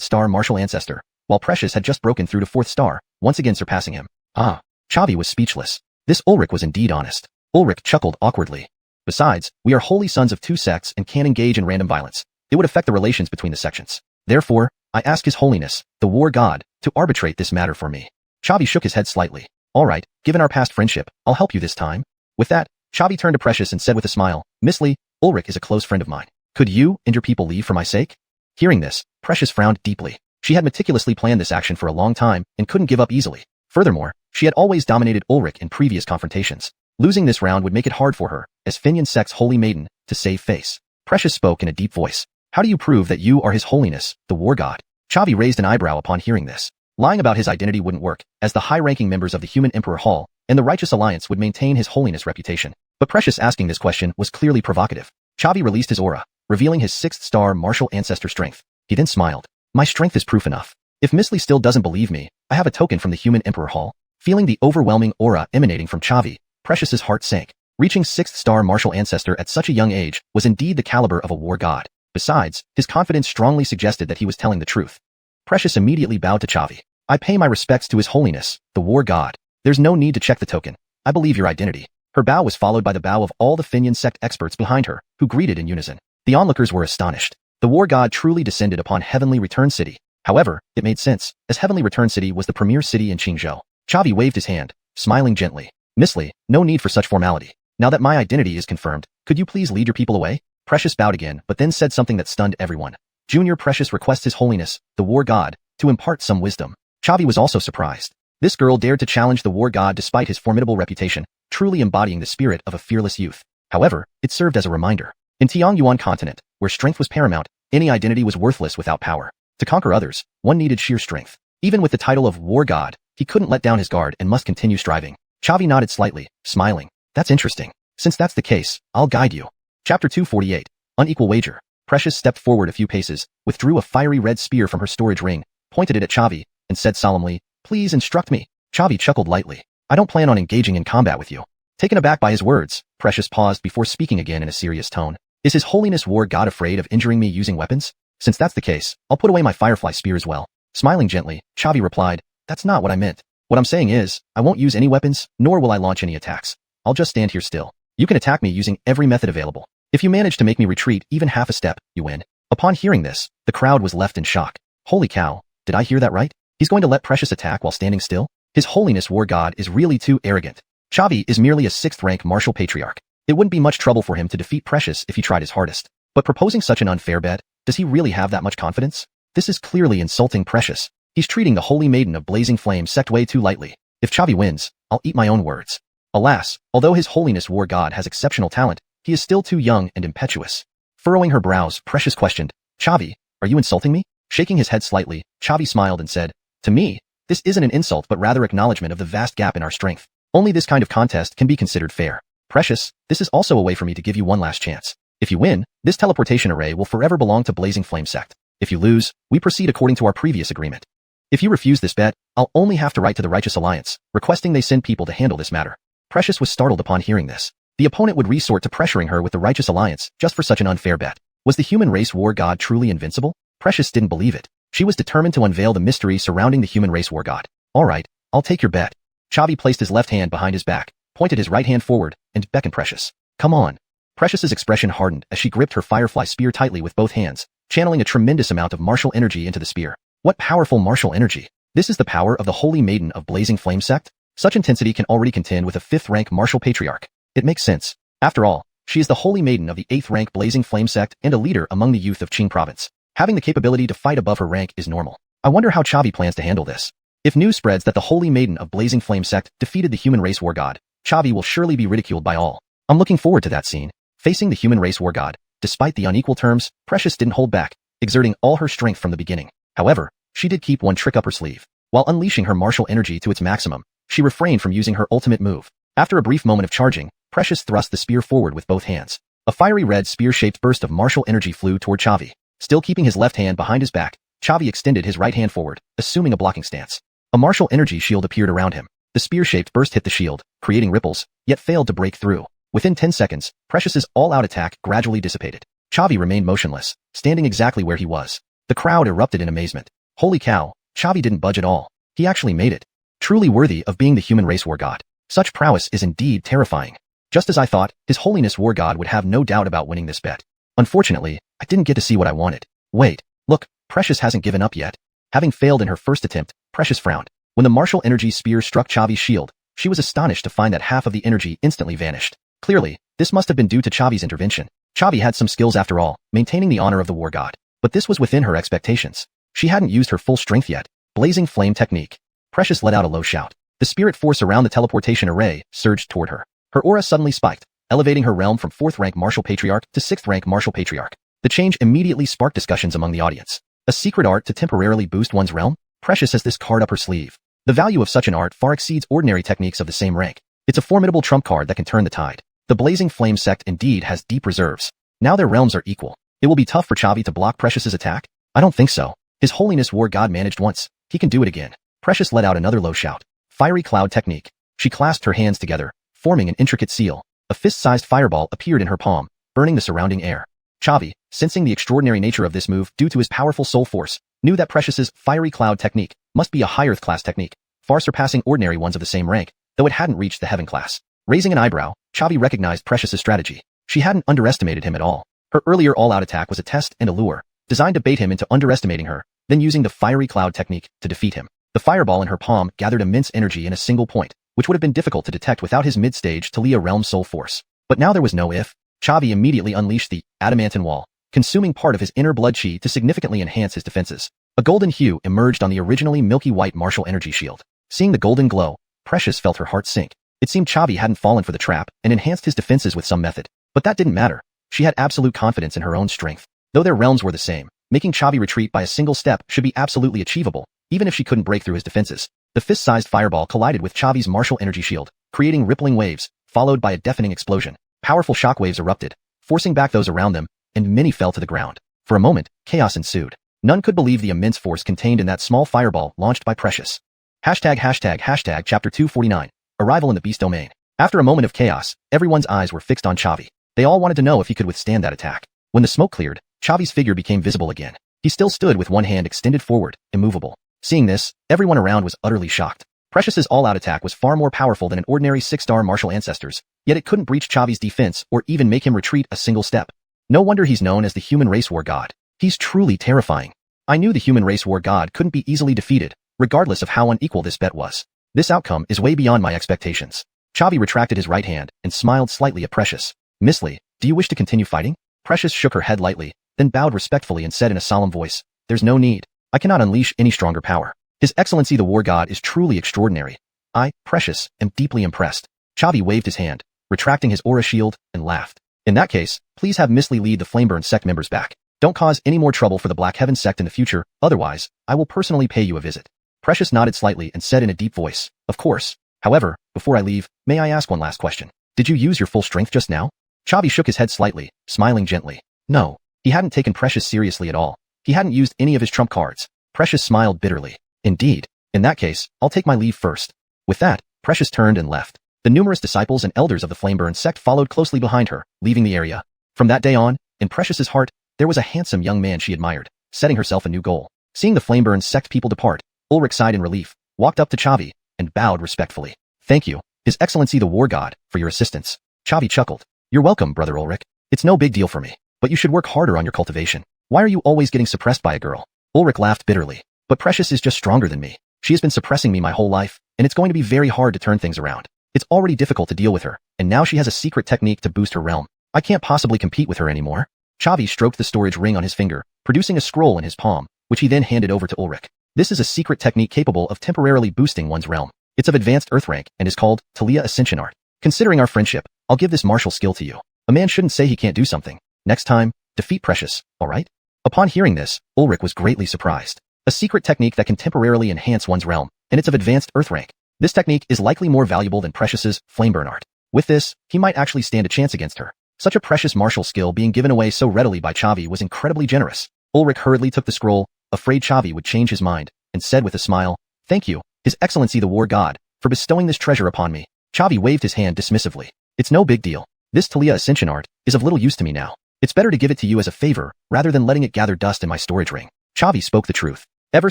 star martial ancestor, while Precious had just broken through to 4th star, once again surpassing him. Ah, Chavi was speechless. This Ulrich was indeed honest. Ulrich chuckled awkwardly. Besides, we are holy sons of 2 sects and can't engage in random violence. It would affect the relations between the sections. Therefore, I ask His Holiness, the war god, to arbitrate this matter for me. Chavi shook his head slightly. All right, given our past friendship, I'll help you this time. With that, Chavi turned to Precious and said with a smile, Miss Lee, Ulrich is a close friend of mine. Could you and your people leave for my sake? Hearing this, Precious frowned deeply. She had meticulously planned this action for a long time and couldn't give up easily. Furthermore, she had always dominated Ulrich in previous confrontations. Losing this round would make it hard for her, as Finyan sect's holy maiden, to save face. Precious spoke in a deep voice. How do you prove that you are His Holiness, the war god? Chavi raised an eyebrow upon hearing this. Lying about his identity wouldn't work, as the high-ranking members of the Human Emperor Hall and the Righteous Alliance would maintain His Holiness' reputation. But Precious asking this question was clearly provocative. Chavi released his aura, revealing his 6th star martial ancestor strength. He then smiled. My strength is proof enough. If Miss Lee still doesn't believe me, I have a token from the Human Emperor Hall. Feeling the overwhelming aura emanating from Chavi, Precious's heart sank. Reaching 6th star martial ancestor at such a young age was indeed the caliber of a war god. Besides, his confidence strongly suggested that he was telling the truth. Precious immediately bowed to Chavi. I pay my respects to His Holiness, the war god. There's no need to check the token. I believe your identity. Her bow was followed by the bow of all the Finyan sect experts behind her, who greeted in unison. The onlookers were astonished. The war god truly descended upon Heavenly Return City. However, it made sense, as Heavenly Return City was the premier city in Qingzhou. Chavi waved his hand, smiling gently. Miss Lee, no need for such formality. Now that my identity is confirmed, could you please lead your people away? Precious bowed again, but then said something that stunned everyone. Junior Precious requests His Holiness, the war god, to impart some wisdom. Chavi was also surprised. This girl dared to challenge the war god despite his formidable reputation, truly embodying the spirit of a fearless youth. However, it served as a reminder. In Stronger1 continent, where strength was paramount, any identity was worthless without power. To conquer others, one needed sheer strength. Even with the title of war god, he couldn't let down his guard and must continue striving. Chavi nodded slightly, smiling. That's interesting. Since that's the case, I'll guide you. Chapter 248. Unequal Wager. Precious stepped forward a few paces, withdrew a fiery red spear from her storage ring, pointed it at Chavi, and said solemnly, Please instruct me. Chavi chuckled lightly. I don't plan on engaging in combat with you. Taken aback by his words, Precious paused before speaking again in a serious tone. Is His Holiness war god afraid of injuring me using weapons? Since that's the case, I'll put away my firefly spear as well. Smiling gently, Chavi replied, That's not what I meant. What I'm saying is, I won't use any weapons, nor will I launch any attacks. I'll just stand here still. You can attack me using every method available. If you manage to make me retreat even half a step, you win. Upon hearing this, the crowd was left in shock. Holy cow, did I hear that right? He's going to let Precious attack while standing still? His Holiness war god is really too arrogant. Chavi is merely a 6th-rank martial patriarch. It wouldn't be much trouble for him to defeat Precious if he tried his hardest. But proposing such an unfair bet, does he really have that much confidence? This is clearly insulting Precious. He's treating the holy maiden of blazing flame sect way too lightly. If Chavi wins, I'll eat my own words. Alas, although His Holiness war god has exceptional talent, he is still too young and impetuous. Furrowing her brows, Precious questioned, Chavi, are you insulting me? Shaking his head slightly, Chavi smiled and said, To me, this isn't an insult but rather acknowledgement of the vast gap in our strength. Only this kind of contest can be considered fair. Precious, this is also a way for me to give you one last chance. If you win, this teleportation array will forever belong to Blazing Flame Sect. If you lose, we proceed according to our previous agreement. If you refuse this bet, I'll only have to write to the Righteous Alliance, requesting they send people to handle this matter. Precious was startled upon hearing this. The opponent would resort to pressuring her with the Righteous Alliance just for such an unfair bet. Was the human race war god truly invincible? Precious didn't believe it. She was determined to unveil the mystery surrounding the human race war god. Alright, I'll take your bet. Chavi placed his left hand behind his back, pointed his right hand forward, and beckoned Precious. Come on. Precious's expression hardened as she gripped her firefly spear tightly with both hands, channeling a tremendous amount of martial energy into the spear. What powerful martial energy! This is the power of the Holy Maiden of Blazing Flame sect? Such intensity can already contend with a 5th-rank martial patriarch. It makes sense. After all, she is the Holy Maiden of the 8th-rank Blazing Flame sect and a leader among the youth of Qing province. Having the capability to fight above her rank is normal. I wonder how Chavi plans to handle this. If news spreads that the Holy Maiden of Blazing Flame sect defeated the human race war god, Chavi will surely be ridiculed by all. I'm looking forward to that scene. Facing the human race war god, despite the unequal terms, Precious didn't hold back, exerting all her strength from the beginning. However, she did keep one trick up her sleeve. While unleashing her martial energy to its maximum, she refrained from using her ultimate move. After a brief moment of charging, Precious thrust the spear forward with both hands. A fiery red spear-shaped burst of martial energy flew toward Chavi. Still keeping his left hand behind his back, Chavi extended his right hand forward, assuming a blocking stance. A martial energy shield appeared around him. The spear-shaped burst hit the shield, creating ripples, yet failed to break through. Within 10 seconds, Precious's all-out attack gradually dissipated. Chavi remained motionless, standing exactly where he was. The crowd erupted in amazement. Holy cow, Chavi didn't budge at all. He actually made it. Truly worthy of being the human race war god. Such prowess is indeed terrifying. Just as I thought, His Holiness War God would have no doubt about winning this bet. Unfortunately, I didn't get to see what I wanted. Wait, look, Precious hasn't given up yet. Having failed in her first attempt, Precious frowned. When the martial energy spear struck Chavi's shield, she was astonished to find that half of the energy instantly vanished. Clearly, this must have been due to Chavi's intervention. Chavi had some skills after all, maintaining the honor of the war god. But this was within her expectations. She hadn't used her full strength yet. Blazing Flame technique. Precious let out a low shout. The spirit force around the teleportation array surged toward her. Her aura suddenly spiked, elevating her realm from 4th-rank martial patriarch to 6th-rank martial patriarch. The change immediately sparked discussions among the audience. A secret art to temporarily boost one's realm? Precious has this card up her sleeve. The value of such an art far exceeds ordinary techniques of the same rank. It's a formidable trump card that can turn the tide. The Blazing Flame sect indeed has deep reserves. Now their realms are equal. It will be tough for Chavi to block Precious's attack? I don't think so. His Holiness War God managed once. He can do it again. Precious let out another low shout. Fiery Cloud technique. She clasped her hands together, forming an intricate seal. A fist-sized fireball appeared in her palm, burning the surrounding air. Chavi, sensing the extraordinary nature of this move due to his powerful soul force, knew that Precious's Fiery Cloud technique must be a higher class technique, far surpassing ordinary ones of the same rank, though it hadn't reached the heaven class. Raising an eyebrow, Chavi recognized Precious's strategy. She hadn't underestimated him at all. Her earlier all-out attack was a test and a lure, designed to bait him into underestimating her, then using the Fiery Cloud technique to defeat him. The fireball in her palm gathered immense energy in a single point, which would have been difficult to detect without his mid-stage Talia realm soul force. But now there was no if. Chavi immediately unleashed the adamantine wall, consuming part of his inner blood chi to significantly enhance his defenses. A golden hue emerged on the originally milky white martial energy shield. Seeing the golden glow, Precious felt her heart sink. It seemed Chavi hadn't fallen for the trap and enhanced his defenses with some method. But that didn't matter. She had absolute confidence in her own strength. Though their realms were the same, making Chavi retreat by a single step should be absolutely achievable, even if she couldn't break through his defenses. The fist-sized fireball collided with Chavi's martial energy shield, creating rippling waves, followed by a deafening explosion. Powerful shockwaves erupted, forcing back those around them, and many fell to the ground. For a moment, chaos ensued. None could believe the immense force contained in that small fireball launched by Precious. Chapter 249. Arrival in the Beast Domain. After a moment of chaos, everyone's eyes were fixed on Chavi. They all wanted to know if he could withstand that attack. When the smoke cleared, Chavi's figure became visible again. He still stood with one hand extended forward, immovable. Seeing this, everyone around was utterly shocked. Precious's all-out attack was far more powerful than an ordinary 6-star martial ancestor's, yet it couldn't breach Chavi's defense or even make him retreat a single step. No wonder he's known as the human race war god. He's truly terrifying. I knew the human race war god couldn't be easily defeated, regardless of how unequal this bet was. This outcome is way beyond my expectations. Chavi retracted his right hand and smiled slightly at Precious. Miss Lee, do you wish to continue fighting? Precious shook her head lightly, then bowed respectfully and said in a solemn voice, "There's no need. I cannot unleash any stronger power. His Excellency the War God is truly extraordinary. I, Precious, am deeply impressed." Chavi waved his hand, retracting his aura shield, and laughed. "In that case, please have Miss Lee lead the Flameburn sect members back. Don't cause any more trouble for the Black Heaven sect in the future, otherwise, I will personally pay you a visit." Precious nodded slightly and said in a deep voice, "Of course. However, before I leave, may I ask one last question? Did you use your full strength just now?" Chavi shook his head slightly, smiling gently. No, he hadn't taken Precious seriously at all. He hadn't used any of his trump cards. Precious smiled bitterly. "Indeed. In that case, I'll take my leave first." With that, Precious turned and left. The numerous disciples and elders of the Flameburn sect followed closely behind her, leaving the area. From that day on, in Precious's heart, there was a handsome young man she admired, setting herself a new goal. Seeing the Flameburn sect people depart, Ulrich sighed in relief, walked up to Chavi, and bowed respectfully. Thank you, His Excellency the War God, for your assistance. Chavi chuckled. You're welcome, Brother Ulrich. It's no big deal for me. But you should work harder on your cultivation. Why are you always getting suppressed by a girl? Ulrich laughed bitterly. But Precious is just stronger than me. She has been suppressing me my whole life, and it's going to be very hard to turn things around. It's already difficult to deal with her, and now she has a secret technique to boost her realm. I can't possibly compete with her anymore. Chavi stroked the storage ring on his finger, producing a scroll in his palm, which he then handed over to Ulrich. This is a secret technique capable of temporarily boosting one's realm. It's of advanced earth rank and is called Talia Ascension Art. Considering our friendship, I'll give this martial skill to you. A man shouldn't say he can't do something. Next time, defeat Precious, alright? Upon hearing this, Ulrich was greatly surprised. A secret technique that can temporarily enhance one's realm, and it's of advanced earth rank. This technique is likely more valuable than Precious's Flameburn art. With this, he might actually stand a chance against her. Such a precious martial skill being given away so readily by Chavi was incredibly generous. Ulrich hurriedly took the scroll, afraid Chavi would change his mind, and said with a smile, Thank you, His Excellency the War God, for bestowing this treasure upon me. Chavi waved his hand dismissively. It's no big deal. This Talia Ascension art is of little use to me now. It's better to give it to you as a favor, rather than letting it gather dust in my storage ring. Chavi spoke the truth. Ever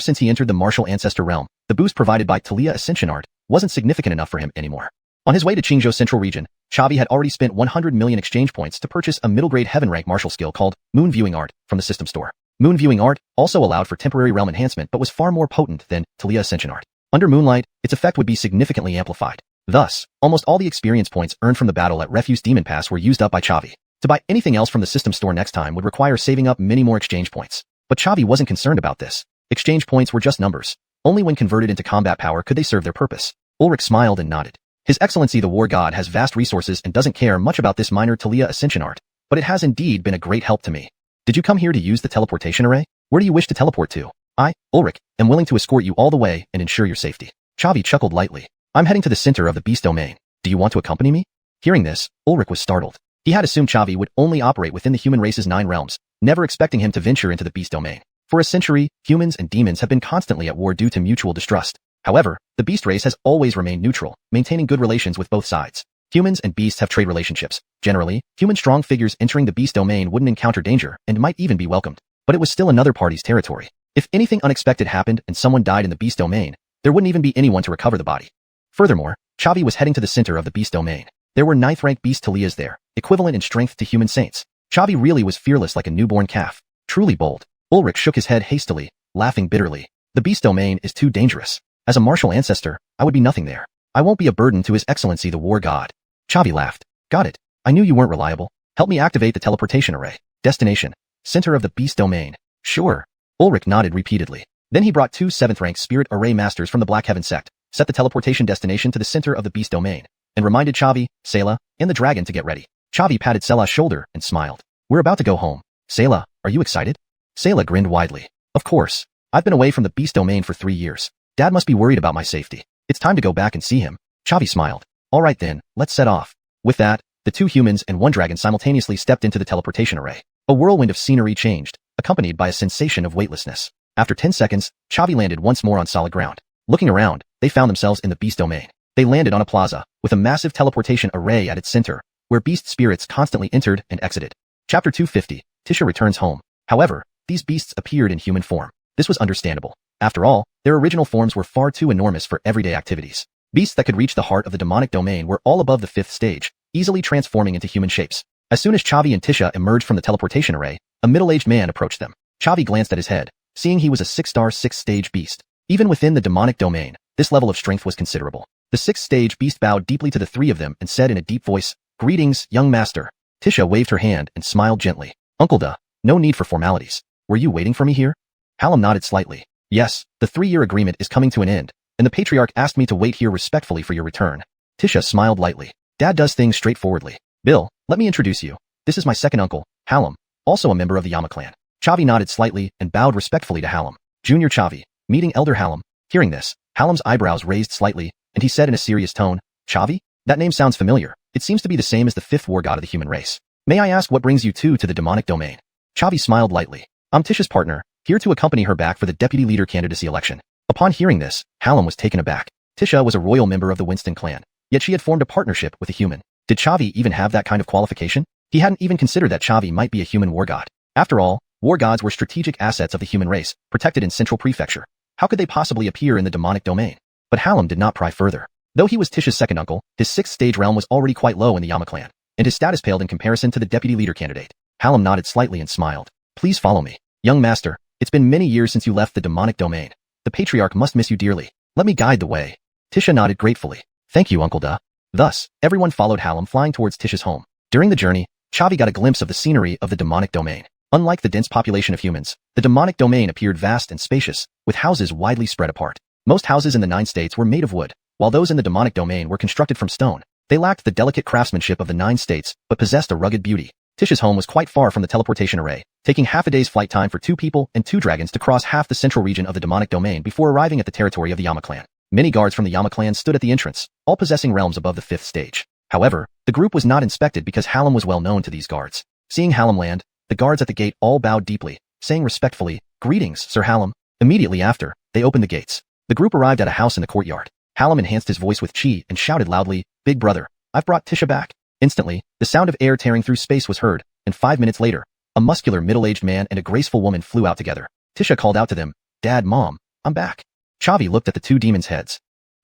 since he entered the martial ancestor realm, the boost provided by Talia Ascension art wasn't significant enough for him anymore. On his way to Qingzhou Central Region, Chavi had already spent 100 million exchange points to purchase a middle-grade heaven rank martial skill called Moon Viewing Art from the system store. Moon Viewing Art also allowed for temporary realm enhancement but was far more potent than Talia Ascension Art. Under moonlight, its effect would be significantly amplified. Thus, almost all the experience points earned from the battle at Refuse Demon Pass were used up by Chavi. To buy anything else from the system store next time would require saving up many more exchange points. But Chavi wasn't concerned about this. Exchange points were just numbers. Only when converted into combat power could they serve their purpose. Ulrich smiled and nodded. His Excellency the War God has vast resources and doesn't care much about this minor Talia Ascension art, but it has indeed been a great help to me. Did you come here to use the teleportation array? Where do you wish to teleport to? I, Ulrich, am willing to escort you all the way and ensure your safety. Chavi chuckled lightly. I'm heading to the center of the beast domain. Do you want to accompany me? Hearing this, Ulrich was startled. He had assumed Chavi would only operate within the human race's 9 realms, never expecting him to venture into the beast domain. For a century, humans and demons have been constantly at war due to mutual distrust. However, the beast race has always remained neutral, maintaining good relations with both sides. Humans and beasts have trade relationships. Generally, human strong figures entering the beast domain wouldn't encounter danger and might even be welcomed. But it was still another party's territory. If anything unexpected happened and someone died in the beast domain, there wouldn't even be anyone to recover the body. Furthermore, Chavi was heading to the center of the beast domain. There were 9th rank beast Talias there, equivalent in strength to human saints. Chavi really was fearless like a newborn calf. Truly bold. Ulrich shook his head hastily, laughing bitterly. The beast domain is too dangerous. As a martial ancestor, I would be nothing there. I won't be a burden to His Excellency the War God. Chavi laughed. Got it. I knew you weren't reliable. Help me activate the teleportation array. Destination: center of the beast domain. Sure. Ulrich nodded repeatedly. Then he brought 2 7th rank spirit array masters from the Black Heaven sect, set the teleportation destination to the center of the beast domain, and reminded Chavi, Sayla, and the dragon to get ready. Chavi patted Sayla's shoulder and smiled. We're about to go home. Sayla, are you excited? Sayla grinned widely. Of course. I've been away from the beast domain for 3 years. Dad must be worried about my safety. It's time to go back and see him. Chavi smiled. All right then, let's set off. With that, the 2 humans and 1 dragon simultaneously stepped into the teleportation array. A whirlwind of scenery changed, accompanied by a sensation of weightlessness. After 10 seconds, Chavi landed once more on solid ground. Looking around, they found themselves in the beast domain. They landed on a plaza, with a massive teleportation array at its center, where beast spirits constantly entered and exited. Chapter 250, Tisha returns home. However, these beasts appeared in human form. This was understandable. After all, their original forms were far too enormous for everyday activities. Beasts that could reach the heart of the demonic domain were all above the 5th stage, easily transforming into human shapes. As soon as Chavi and Tisha emerged from the teleportation array, a middle-aged man approached them. Chavi glanced at his head, seeing he was a 6-star 6th-stage beast. Even within the demonic domain, this level of strength was considerable. The 6th-stage beast bowed deeply to the 3 of them and said in a deep voice, Greetings, young master. Tisha waved her hand and smiled gently. Uncle Da, no need for formalities. Were you waiting for me here? Hallam nodded slightly. Yes, the 3-year agreement is coming to an end, and the Patriarch asked me to wait here respectfully for your return. Tisha smiled lightly. Dad does things straightforwardly. Bill, let me introduce you. This is my second uncle, Hallam, also a member of the Yama clan. Chavi nodded slightly and bowed respectfully to Hallam. Junior Chavi, meeting Elder Hallam. Hearing this, Hallam's eyebrows raised slightly, and he said in a serious tone, Chavi? That name sounds familiar. It seems to be the same as the 5th war god of the human race. May I ask what brings you two to the demonic domain? Chavi smiled lightly. I'm Tisha's partner, here to accompany her back for the deputy leader candidacy election. Upon hearing this, Hallam was taken aback. Tisha was a royal member of the Winston clan, yet she had formed a partnership with a human. Did Chavi even have that kind of qualification? He hadn't even considered that Chavi might be a human war god. After all, war gods were strategic assets of the human race, protected in Central Prefecture. How could they possibly appear in the demonic domain? But Hallam did not pry further. Though he was Tisha's second uncle, his 6th stage realm was already quite low in the Yama clan, and his status paled in comparison to the deputy leader candidate. Hallam nodded slightly and smiled. Please follow me. Young master, it's been many years since you left the demonic domain. The patriarch must miss you dearly. Let me guide the way. Tisha nodded gratefully. Thank you, Uncle Da. Thus, everyone followed Hallam flying towards Tisha's home. During the journey, Chavi got a glimpse of the scenery of the demonic domain. Unlike the dense population of humans, the demonic domain appeared vast and spacious, with houses widely spread apart. Most houses in the 9 states were made of wood, while those in the demonic domain were constructed from stone. They lacked the delicate craftsmanship of the 9 states, but possessed a rugged beauty. Tisha's home was quite far from the teleportation array, taking half a day's flight time for 2 people and 2 dragons to cross half the central region of the demonic domain before arriving at the territory of the Yama clan. Many guards from the Yama clan stood at the entrance, all possessing realms above the 5th stage. However, the group was not inspected because Hallam was well known to these guards. Seeing Hallam land, the guards at the gate all bowed deeply, saying respectfully, "Greetings, Sir Hallam." Immediately after, they opened the gates. The group arrived at a house in the courtyard. Hallam enhanced his voice with chi and shouted loudly, "Big brother, I've brought Tisha back." Instantly, the sound of air tearing through space was heard, and 5 minutes later, a muscular middle-aged man and a graceful woman flew out together. Tisha called out to them, "Dad, Mom, I'm back." Chavi looked at the 2 demons' heads.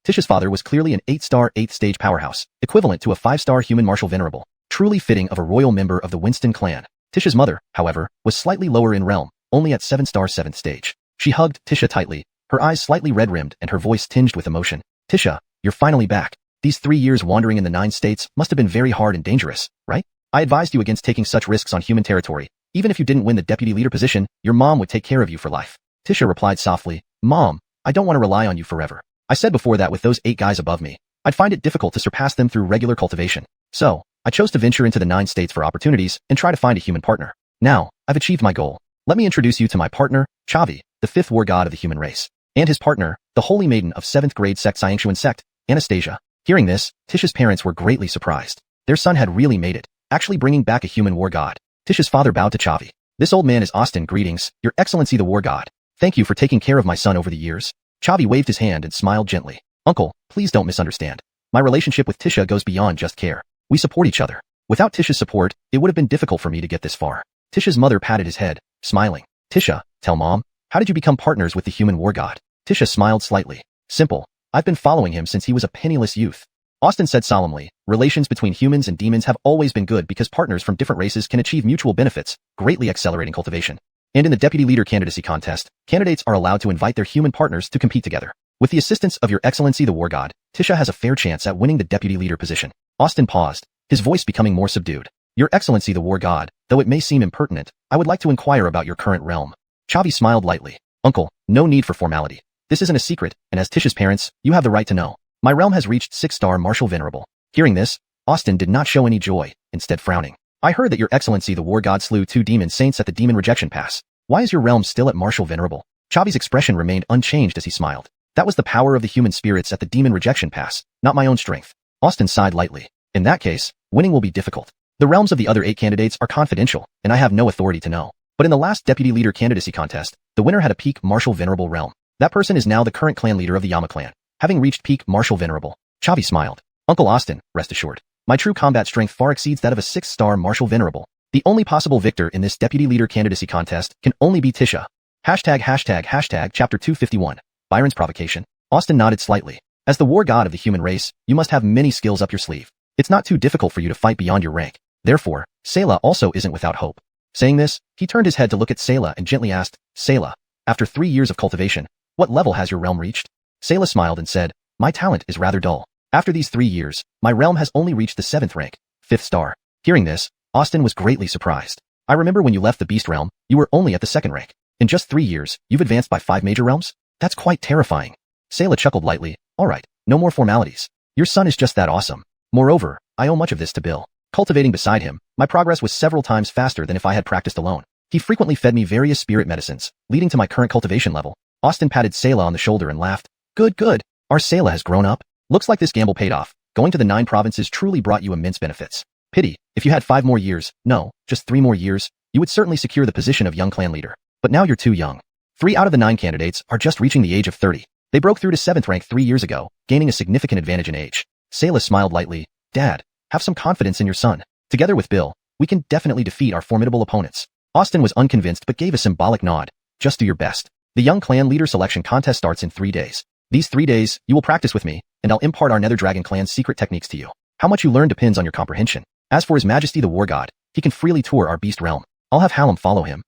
Tisha's father was clearly an 8-star 8th stage powerhouse, equivalent to a 5-star human martial venerable, truly fitting of a royal member of the Winston clan. Tisha's mother, however, was slightly lower in realm, only at 7-star 7th stage. She hugged Tisha tightly, her eyes slightly red-rimmed and her voice tinged with emotion. "Tisha, you're finally back. These 3 years wandering in the 9 states must have been very hard and dangerous, right? I advised you against taking such risks on human territory. Even if you didn't win the deputy leader position, your mom would take care of you for life." Tisha replied softly, "Mom, I don't want to rely on you forever. I said before that with those 8 guys above me, I'd find it difficult to surpass them through regular cultivation. So, I chose to venture into the 9 states for opportunities and try to find a human partner. Now, I've achieved my goal. Let me introduce you to my partner, Chavi, the 5th war god of the human race, and his partner, the holy maiden of 7th grade sect Xianxia sect, Anastasia." Hearing this, Tisha's parents were greatly surprised. Their son had really made it, actually bringing back a human war god. Tisha's father bowed to Chavi. "This old man is Austin. Greetings, Your Excellency the war god. Thank you for taking care of my son over the years." Chavi waved his hand and smiled gently. "Uncle, please don't misunderstand. My relationship with Tisha goes beyond just care. We support each other. Without Tisha's support, it would have been difficult for me to get this far." Tisha's mother patted his head, smiling. "Tisha, tell Mom, how did you become partners with the human war god?" Tisha smiled slightly. "Simple. I've been following him since he was a penniless youth." Austin said solemnly, "Relations between humans and demons have always been good because partners from different races can achieve mutual benefits, greatly accelerating cultivation. And in the deputy leader candidacy contest, candidates are allowed to invite their human partners to compete together. With the assistance of Your Excellency the war god, Tisha has a fair chance at winning the deputy leader position." Austin paused, his voice becoming more subdued. "Your Excellency the war god, though it may seem impertinent, I would like to inquire about your current realm." Chavi smiled lightly. "Uncle, no need for formality. This isn't a secret, and as Tisha's parents, you have the right to know. My realm has reached 6-star martial venerable." Hearing this, Austin did not show any joy, instead frowning. "I heard that Your Excellency the war god slew 2 demon saints at the demon rejection pass. Why is your realm still at martial venerable?" Chavi's expression remained unchanged as he smiled. "That was the power of the human spirits at the demon rejection pass, not my own strength." Austin sighed lightly. "In that case, winning will be difficult. The realms of the other 8 candidates are confidential, and I have no authority to know. But in the last deputy leader candidacy contest, the winner had a peak martial venerable realm. That person is now the current clan leader of the Yama clan, having reached peak martial venerable." Chavi smiled. "Uncle Austin, rest assured. My true combat strength far exceeds that of a 6-star martial venerable. The only possible victor in this deputy leader candidacy contest can only be Tisha." Chapter 251. Byron's provocation. Austin nodded slightly. "As the war god of the human race, you must have many skills up your sleeve. It's not too difficult for you to fight beyond your rank. Therefore, Sayla also isn't without hope." Saying this, he turned his head to look at Sayla and gently asked, "Sayla, after 3 years of cultivation, what level has your realm reached?" Sayla smiled and said, "My talent is rather dull. After these 3 years, my realm has only reached the 7th rank, 5th star." Hearing this, Austin was greatly surprised. "I remember when you left the beast realm, you were only at the 2nd rank. In just 3 years, you've advanced by 5 major realms? That's quite terrifying." Sayla chuckled lightly. "Alright, no more formalities. Your son is just that awesome. Moreover, I owe much of this to Bill. Cultivating beside him, my progress was several times faster than if I had practiced alone. He frequently fed me various spirit medicines, leading to my current cultivation level." Austin patted Sayla on the shoulder and laughed. Good, good. Our Sayla has grown up. Looks like this gamble paid off. Going to the 9 provinces truly brought you immense benefits. Pity, if you had 5 more years, no, just 3 more years, you would certainly secure the position of young clan leader. But now you're too young. 3 out of the 9 candidates are just reaching the age of 30. They broke through to 7th rank 3 years ago, gaining a significant advantage in age. Sayla smiled lightly. "Dad, have some confidence in your son. Together with Bill, we can definitely defeat our formidable opponents." Austin was unconvinced but gave a symbolic nod. "Just do your best. The young clan leader selection contest starts in 3 days. These 3 days, you will practice with me, and I'll impart our Nether Dragon clan's secret techniques to you. How much you learn depends on your comprehension. As for His Majesty the War God, he can freely tour our beast realm. I'll have Hallam follow him.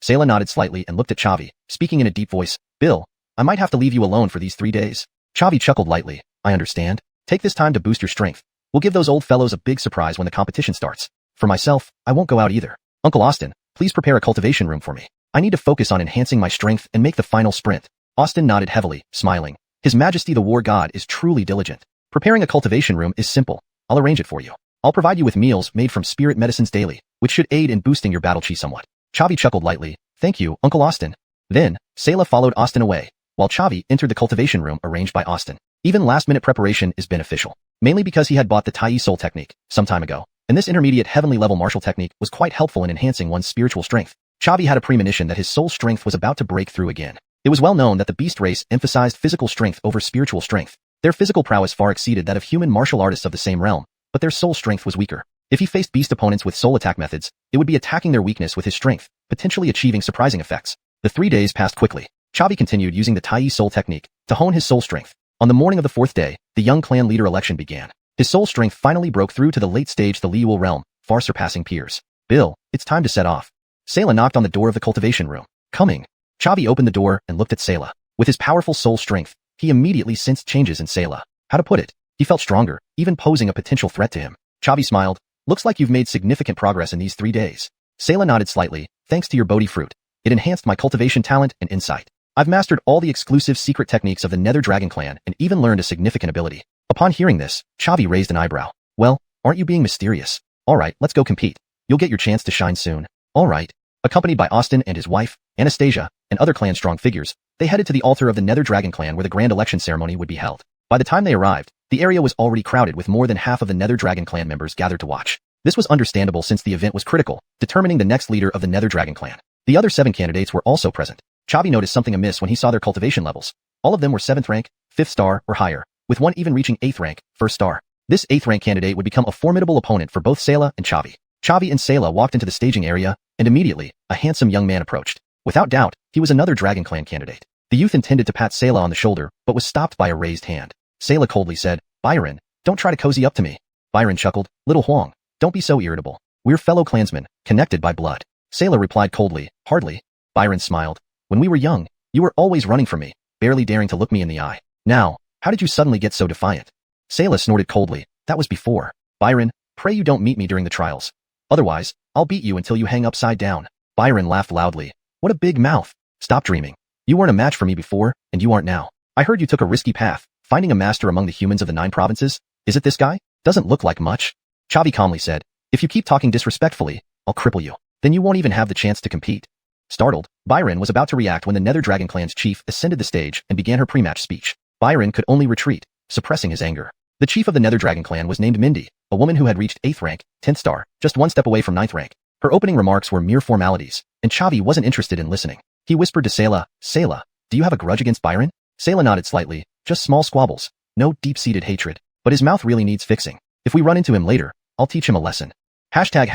Sayla nodded slightly and looked at Chavi, speaking in a deep voice. Bill, I might have to leave you alone for these 3 days. Chavi chuckled lightly. I understand. Take this time to boost your strength. We'll give those old fellows a big surprise when the competition starts. For myself, I won't go out either. Uncle Austin, please prepare a cultivation room for me. I need to focus on enhancing my strength and make the final sprint. Austin nodded heavily, smiling. His Majesty the War God is truly diligent. Preparing a cultivation room is simple. I'll arrange it for you. I'll provide you with meals made from spirit medicines daily, which should aid in boosting your battle chi somewhat. Chavi chuckled lightly. Thank you, Uncle Austin. Then, Sayla followed Austin away, while Chavi entered the cultivation room arranged by Austin. Even last-minute preparation is beneficial, mainly because he had bought the Tai Soul technique some time ago, and this intermediate heavenly level martial technique was quite helpful in enhancing one's spiritual strength. Chavi had a premonition that his soul strength was about to break through again. It was well known that the beast race emphasized physical strength over spiritual strength. Their physical prowess far exceeded that of human martial artists of the same realm, but their soul strength was weaker. If he faced beast opponents with soul attack methods, it would be attacking their weakness with his strength, potentially achieving surprising effects. The 3 days passed quickly. Chavi continued using the Tai Soul technique to hone his soul strength. On the morning of the 4th day, the young clan leader election began. His soul strength finally broke through to the late stage the Liyuel realm, far surpassing peers. Bill, it's time to set off. Sayla knocked on the door of the cultivation room. Coming. Chavi opened the door and looked at Sayla. With his powerful soul strength, he immediately sensed changes in Sayla. How to put it? He felt stronger, even posing a potential threat to him. Chavi smiled. Looks like you've made significant progress in these 3 days. Sayla nodded slightly. Thanks to your Bodhi fruit. It enhanced my cultivation talent and insight. I've mastered all the exclusive secret techniques of the Nether Dragon clan and even learned a significant ability. Upon hearing this, Chavi raised an eyebrow. Well, aren't you being mysterious? Alright, let's go compete. You'll get your chance to shine soon. Alright. Accompanied by Austin and his wife, Anastasia, and other clan strong figures, they headed to the altar of the Nether Dragon clan where the grand election ceremony would be held. By the time they arrived, the area was already crowded with more than half of the Nether Dragon clan members gathered to watch. This was understandable since the event was critical, determining the next leader of the Nether Dragon clan. The other 7 candidates were also present. Chavi noticed something amiss when he saw their cultivation levels. All of them were 7th rank, 5th star, or higher, with one even reaching 8th rank, 1st star. This 8th rank candidate would become a formidable opponent for both Sayla and Chavi. Chavi and Sayla walked into the staging area, and immediately, a handsome young man approached. Without doubt, he was another Dragon clan candidate. The youth intended to pat Sayla on the shoulder, but was stopped by a raised hand. Sayla coldly said, Byron, don't try to cozy up to me. Byron chuckled, Little Huang, don't be so irritable. We're fellow clansmen, connected by blood. Sayla replied coldly, Hardly. Byron smiled. When we were young, you were always running from me, barely daring to look me in the eye. Now, how did you suddenly get so defiant? Sayla snorted coldly. That was before. Byron, pray you don't meet me during the trials. Otherwise, I'll beat you until you hang upside down. Byron laughed loudly. What a big mouth. Stop dreaming. You weren't a match for me before, and you aren't now. I heard you took a risky path, finding a master among the humans of the 9 provinces. Is it this guy? Doesn't look like much. Chavi calmly said, If you keep talking disrespectfully, I'll cripple you. Then you won't even have the chance to compete. Startled, Byron was about to react when the Nether Dragon clan's chief ascended the stage and began her pre-match speech. Byron could only retreat, suppressing his anger. The chief of the Nether Dragon clan was named Mindy, a woman who had reached 8th rank, 10th star, just 1 step away from 9th rank. Her opening remarks were mere formalities, and Chavi wasn't interested in listening. He whispered to Sayla, Sayla, do you have a grudge against Byron? Sayla nodded slightly, just small squabbles, no deep-seated hatred, but his mouth really needs fixing. If we run into him later, I'll teach him a lesson. Hashtag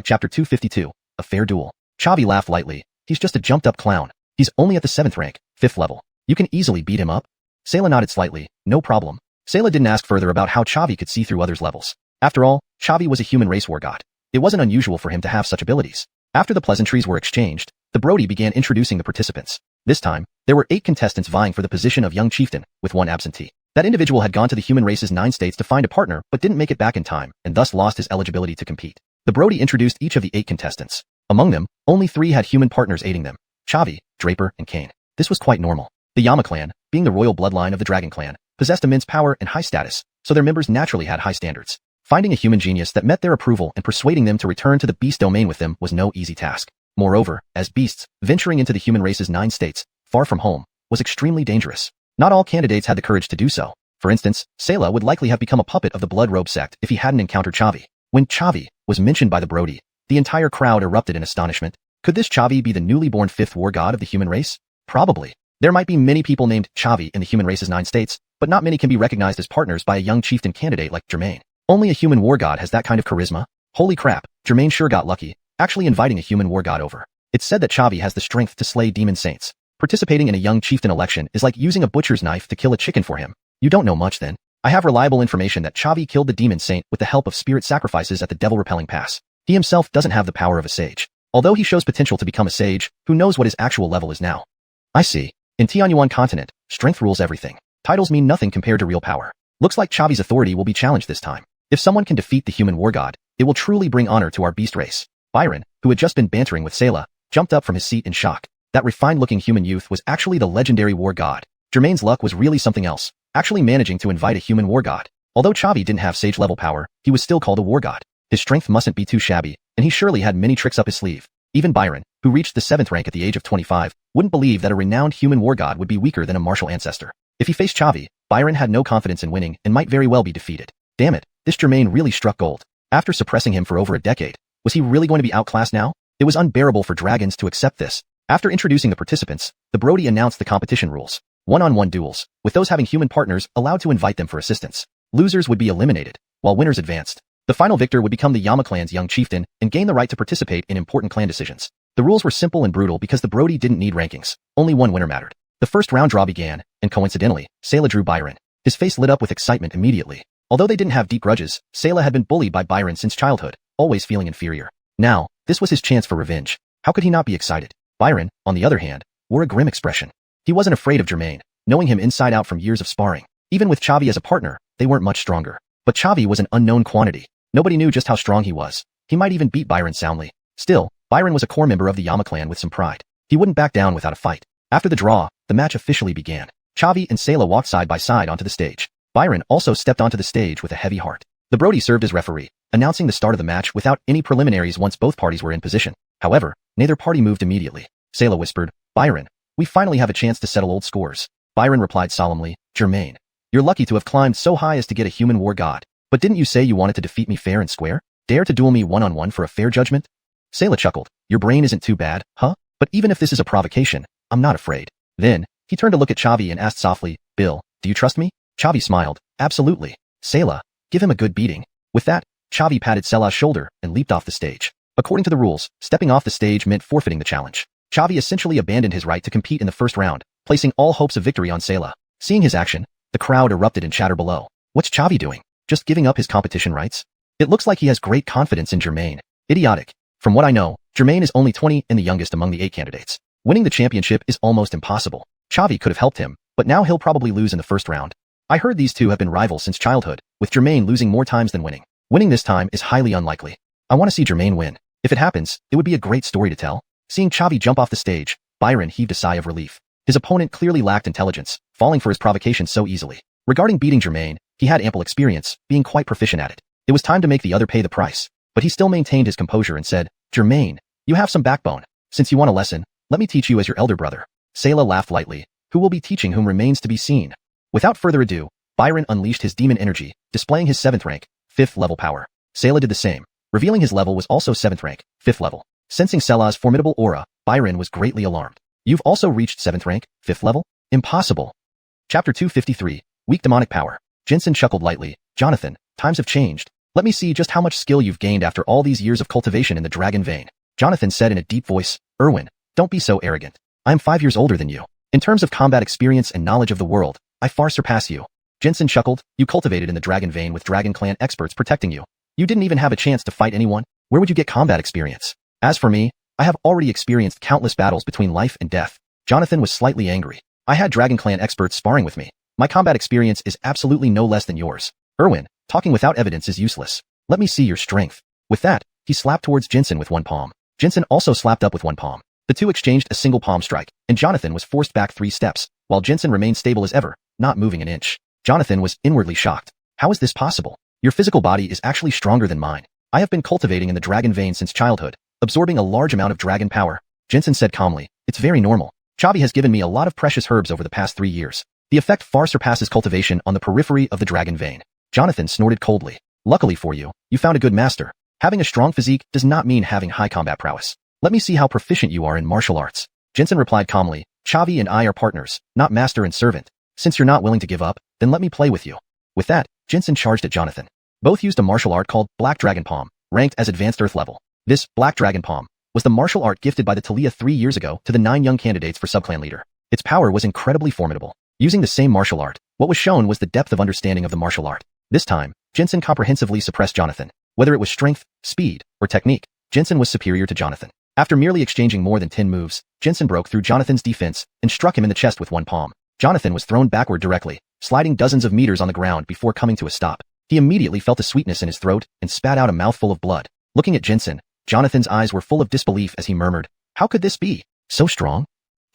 chapter 252, a fair duel. Chavi laughed lightly. He's just a jumped-up clown. He's only at the 7th rank, 5th level. You can easily beat him up. Sayla nodded slightly. No problem. Sayla didn't ask further about how Chavi could see through others' levels. After all, Chavi was a human race war god. It wasn't unusual for him to have such abilities. After the pleasantries were exchanged, the Brody began introducing the participants. This time, there were 8 contestants vying for the position of young chieftain, with 1 absentee. That individual had gone to the human race's 9 states to find a partner, but didn't make it back in time, and thus lost his eligibility to compete. The Brody introduced each of the 8 contestants. Among them, only 3 had human partners aiding them, Chavi, Draper, and Kane. This was quite normal. The Yama clan, being the royal bloodline of the Dragon clan, possessed immense power and high status, so their members naturally had high standards. Finding a human genius that met their approval and persuading them to return to the beast domain with them was no easy task. Moreover, as beasts, venturing into the human race's 9 states, far from home, was extremely dangerous. Not all candidates had the courage to do so. For instance, Sayla would likely have become a puppet of the Blood Robe sect if he hadn't encountered Chavi. When Chavi was mentioned by the Brody, the entire crowd erupted in astonishment. Could this Chavi be the newly born 5th war god of the human race? Probably. There might be many people named Chavi in the human race's 9 states, but not many can be recognized as partners by a young chieftain candidate like Jermaine. Only a human war god has that kind of charisma. Holy crap, Jermaine sure got lucky, actually inviting a human war god over. It's said that Chavi has the strength to slay demon saints. Participating in a young chieftain election is like using a butcher's knife to kill a chicken for him. You don't know much then. I have reliable information that Chavi killed the demon saint with the help of spirit sacrifices at the devil-repelling pass. He himself doesn't have the power of a sage. Although he shows potential to become a sage, who knows what his actual level is now. I see. In Xuanhuan continent, strength rules everything. Titles mean nothing compared to real power. Looks like Chavi's authority will be challenged this time. If someone can defeat the human war god, it will truly bring honor to our beast race. Byron, who had just been bantering with Sayla, jumped up from his seat in shock. That refined-looking human youth was actually the legendary war god. Jermaine's luck was really something else, actually managing to invite a human war god. Although Chavi didn't have sage-level power, he was still called a war god. His strength mustn't be too shabby, and he surely had many tricks up his sleeve. Even Byron, who reached the 7th rank at the age of 25, wouldn't believe that a renowned human war god would be weaker than a martial ancestor. If he faced Chavi, Byron had no confidence in winning and might very well be defeated. Damn it, this Jermaine really struck gold. After suppressing him for over a decade, was he really going to be outclassed now? It was unbearable for dragons to accept this. After introducing the participants, the Brody announced the competition rules. One-on-one duels, with those having human partners allowed to invite them for assistance. Losers would be eliminated, while winners advanced. The final victor would become the Yama clan's young chieftain and gain the right to participate in important clan decisions. The rules were simple and brutal because the Brody didn't need rankings. Only one winner mattered. The first round draw began, and coincidentally, Sayla drew Byron. His face lit up with excitement immediately. Although they didn't have deep grudges, Sayla had been bullied by Byron since childhood, always feeling inferior. Now, this was his chance for revenge. How could he not be excited? Byron, on the other hand, wore a grim expression. He wasn't afraid of Jermaine, knowing him inside out from years of sparring. Even with Chavi as a partner, they weren't much stronger. But Chavi was an unknown quantity. Nobody knew just how strong he was. He might even beat Byron soundly. Still, Byron was a core member of the Yama clan with some pride. He wouldn't back down without a fight. After the draw, the match officially began. Chavi and Sayla walked side by side onto the stage. Byron also stepped onto the stage with a heavy heart. The Brody served as referee, announcing the start of the match without any preliminaries once both parties were in position. However, neither party moved immediately. Sayla whispered, "Byron, we finally have a chance to settle old scores." Byron replied solemnly, "Jermaine, you're lucky to have climbed so high as to get a human war god. But didn't you say you wanted to defeat me fair and square? Dare to duel me one-on-one for a fair judgment?" Sayla chuckled, "Your brain isn't too bad, huh? But even if this is a provocation, I'm not afraid." Then, he turned to look at Chavi and asked softly, "Bill, do you trust me?" Chavi smiled, "Absolutely. Sayla, give him a good beating." With that, Chavi patted Sayla's shoulder and leaped off the stage. According to the rules, stepping off the stage meant forfeiting the challenge. Chavi essentially abandoned his right to compete in the first round, placing all hopes of victory on Sayla. Seeing his action, the crowd erupted in chatter below. What's Chavi doing? Just giving up his competition rights? It looks like he has great confidence in Jermaine. Idiotic. From what I know, Jermaine is only 20 and the youngest among the 8 candidates. Winning the championship is almost impossible. Chavi could have helped him, but now he'll probably lose in the first round. I heard these two have been rivals since childhood, with Jermaine losing more times than winning. Winning this time is highly unlikely. I want to see Jermaine win. If it happens, it would be a great story to tell. Seeing Chavi jump off the stage, Byron heaved a sigh of relief. His opponent clearly lacked intelligence, falling for his provocation so easily. Regarding beating Jermaine, he had ample experience, being quite proficient at it. It was time to make the other pay the price. But he still maintained his composure and said, "Jermaine, you have some backbone. Since you want a lesson, let me teach you as your elder brother." Sayla laughed lightly. Who will be teaching whom remains to be seen. Without further ado, Byron unleashed his demon energy, displaying his 7th rank, 5th level power. Sayla did the same. Revealing his level was also 7th rank, 5th level. Sensing Sayla's formidable aura, Byron was greatly alarmed. "You've also reached 7th rank, 5th level? Impossible." Chapter 253, Weak Demonic Power. Jensen chuckled lightly. "Jonathan, times have changed. Let me see just how much skill you've gained after all these years of cultivation in the dragon vein." Jonathan said in a deep voice, "Erwin, don't be so arrogant. I am 5 years older than you. In terms of combat experience and knowledge of the world, I far surpass you." Jensen chuckled. "You cultivated in the dragon vein with dragon clan experts protecting you. You didn't even have a chance to fight anyone. Where would you get combat experience? As for me, I have already experienced countless battles between life and death." Jonathan was slightly angry. "I had dragon clan experts sparring with me. My combat experience is absolutely no less than yours. Erwin, talking without evidence is useless. Let me see your strength." With that, he slapped towards Jensen with one palm. Jensen also slapped up with one palm. The two exchanged a single palm strike, and Jonathan was forced back 3 steps, while Jensen remained stable as ever, not moving an inch. Jonathan was inwardly shocked. "How is this possible? Your physical body is actually stronger than mine. I have been cultivating in the dragon vein since childhood, absorbing a large amount of dragon power." Jensen said calmly, "It's very normal. Chavi has given me a lot of precious herbs over the past 3 years. The effect far surpasses cultivation on the periphery of the dragon vein." Jonathan snorted coldly. "Luckily for you, you found a good master. Having a strong physique does not mean having high combat prowess. Let me see how proficient you are in martial arts." Jensen replied calmly, "Chavi and I are partners, not master and servant. Since you're not willing to give up, then let me play with you." With that, Jensen charged at Jonathan. Both used a martial art called Black Dragon Palm, ranked as Advanced Earth level. This Black Dragon Palm was the martial art gifted by the Talia 3 years ago to the 9 young candidates for subclan leader. Its power was incredibly formidable. Using the same martial art, what was shown was the depth of understanding of the martial art. This time, Jensen comprehensively suppressed Jonathan. Whether it was strength, speed, or technique, Jensen was superior to Jonathan. After merely exchanging more than 10 moves, Jensen broke through Jonathan's defense and struck him in the chest with one palm. Jonathan was thrown backward directly, sliding dozens of meters on the ground before coming to a stop. He immediately felt a sweetness in his throat and spat out a mouthful of blood. Looking at Jensen, Jonathan's eyes were full of disbelief as he murmured, "How could this be? So strong?"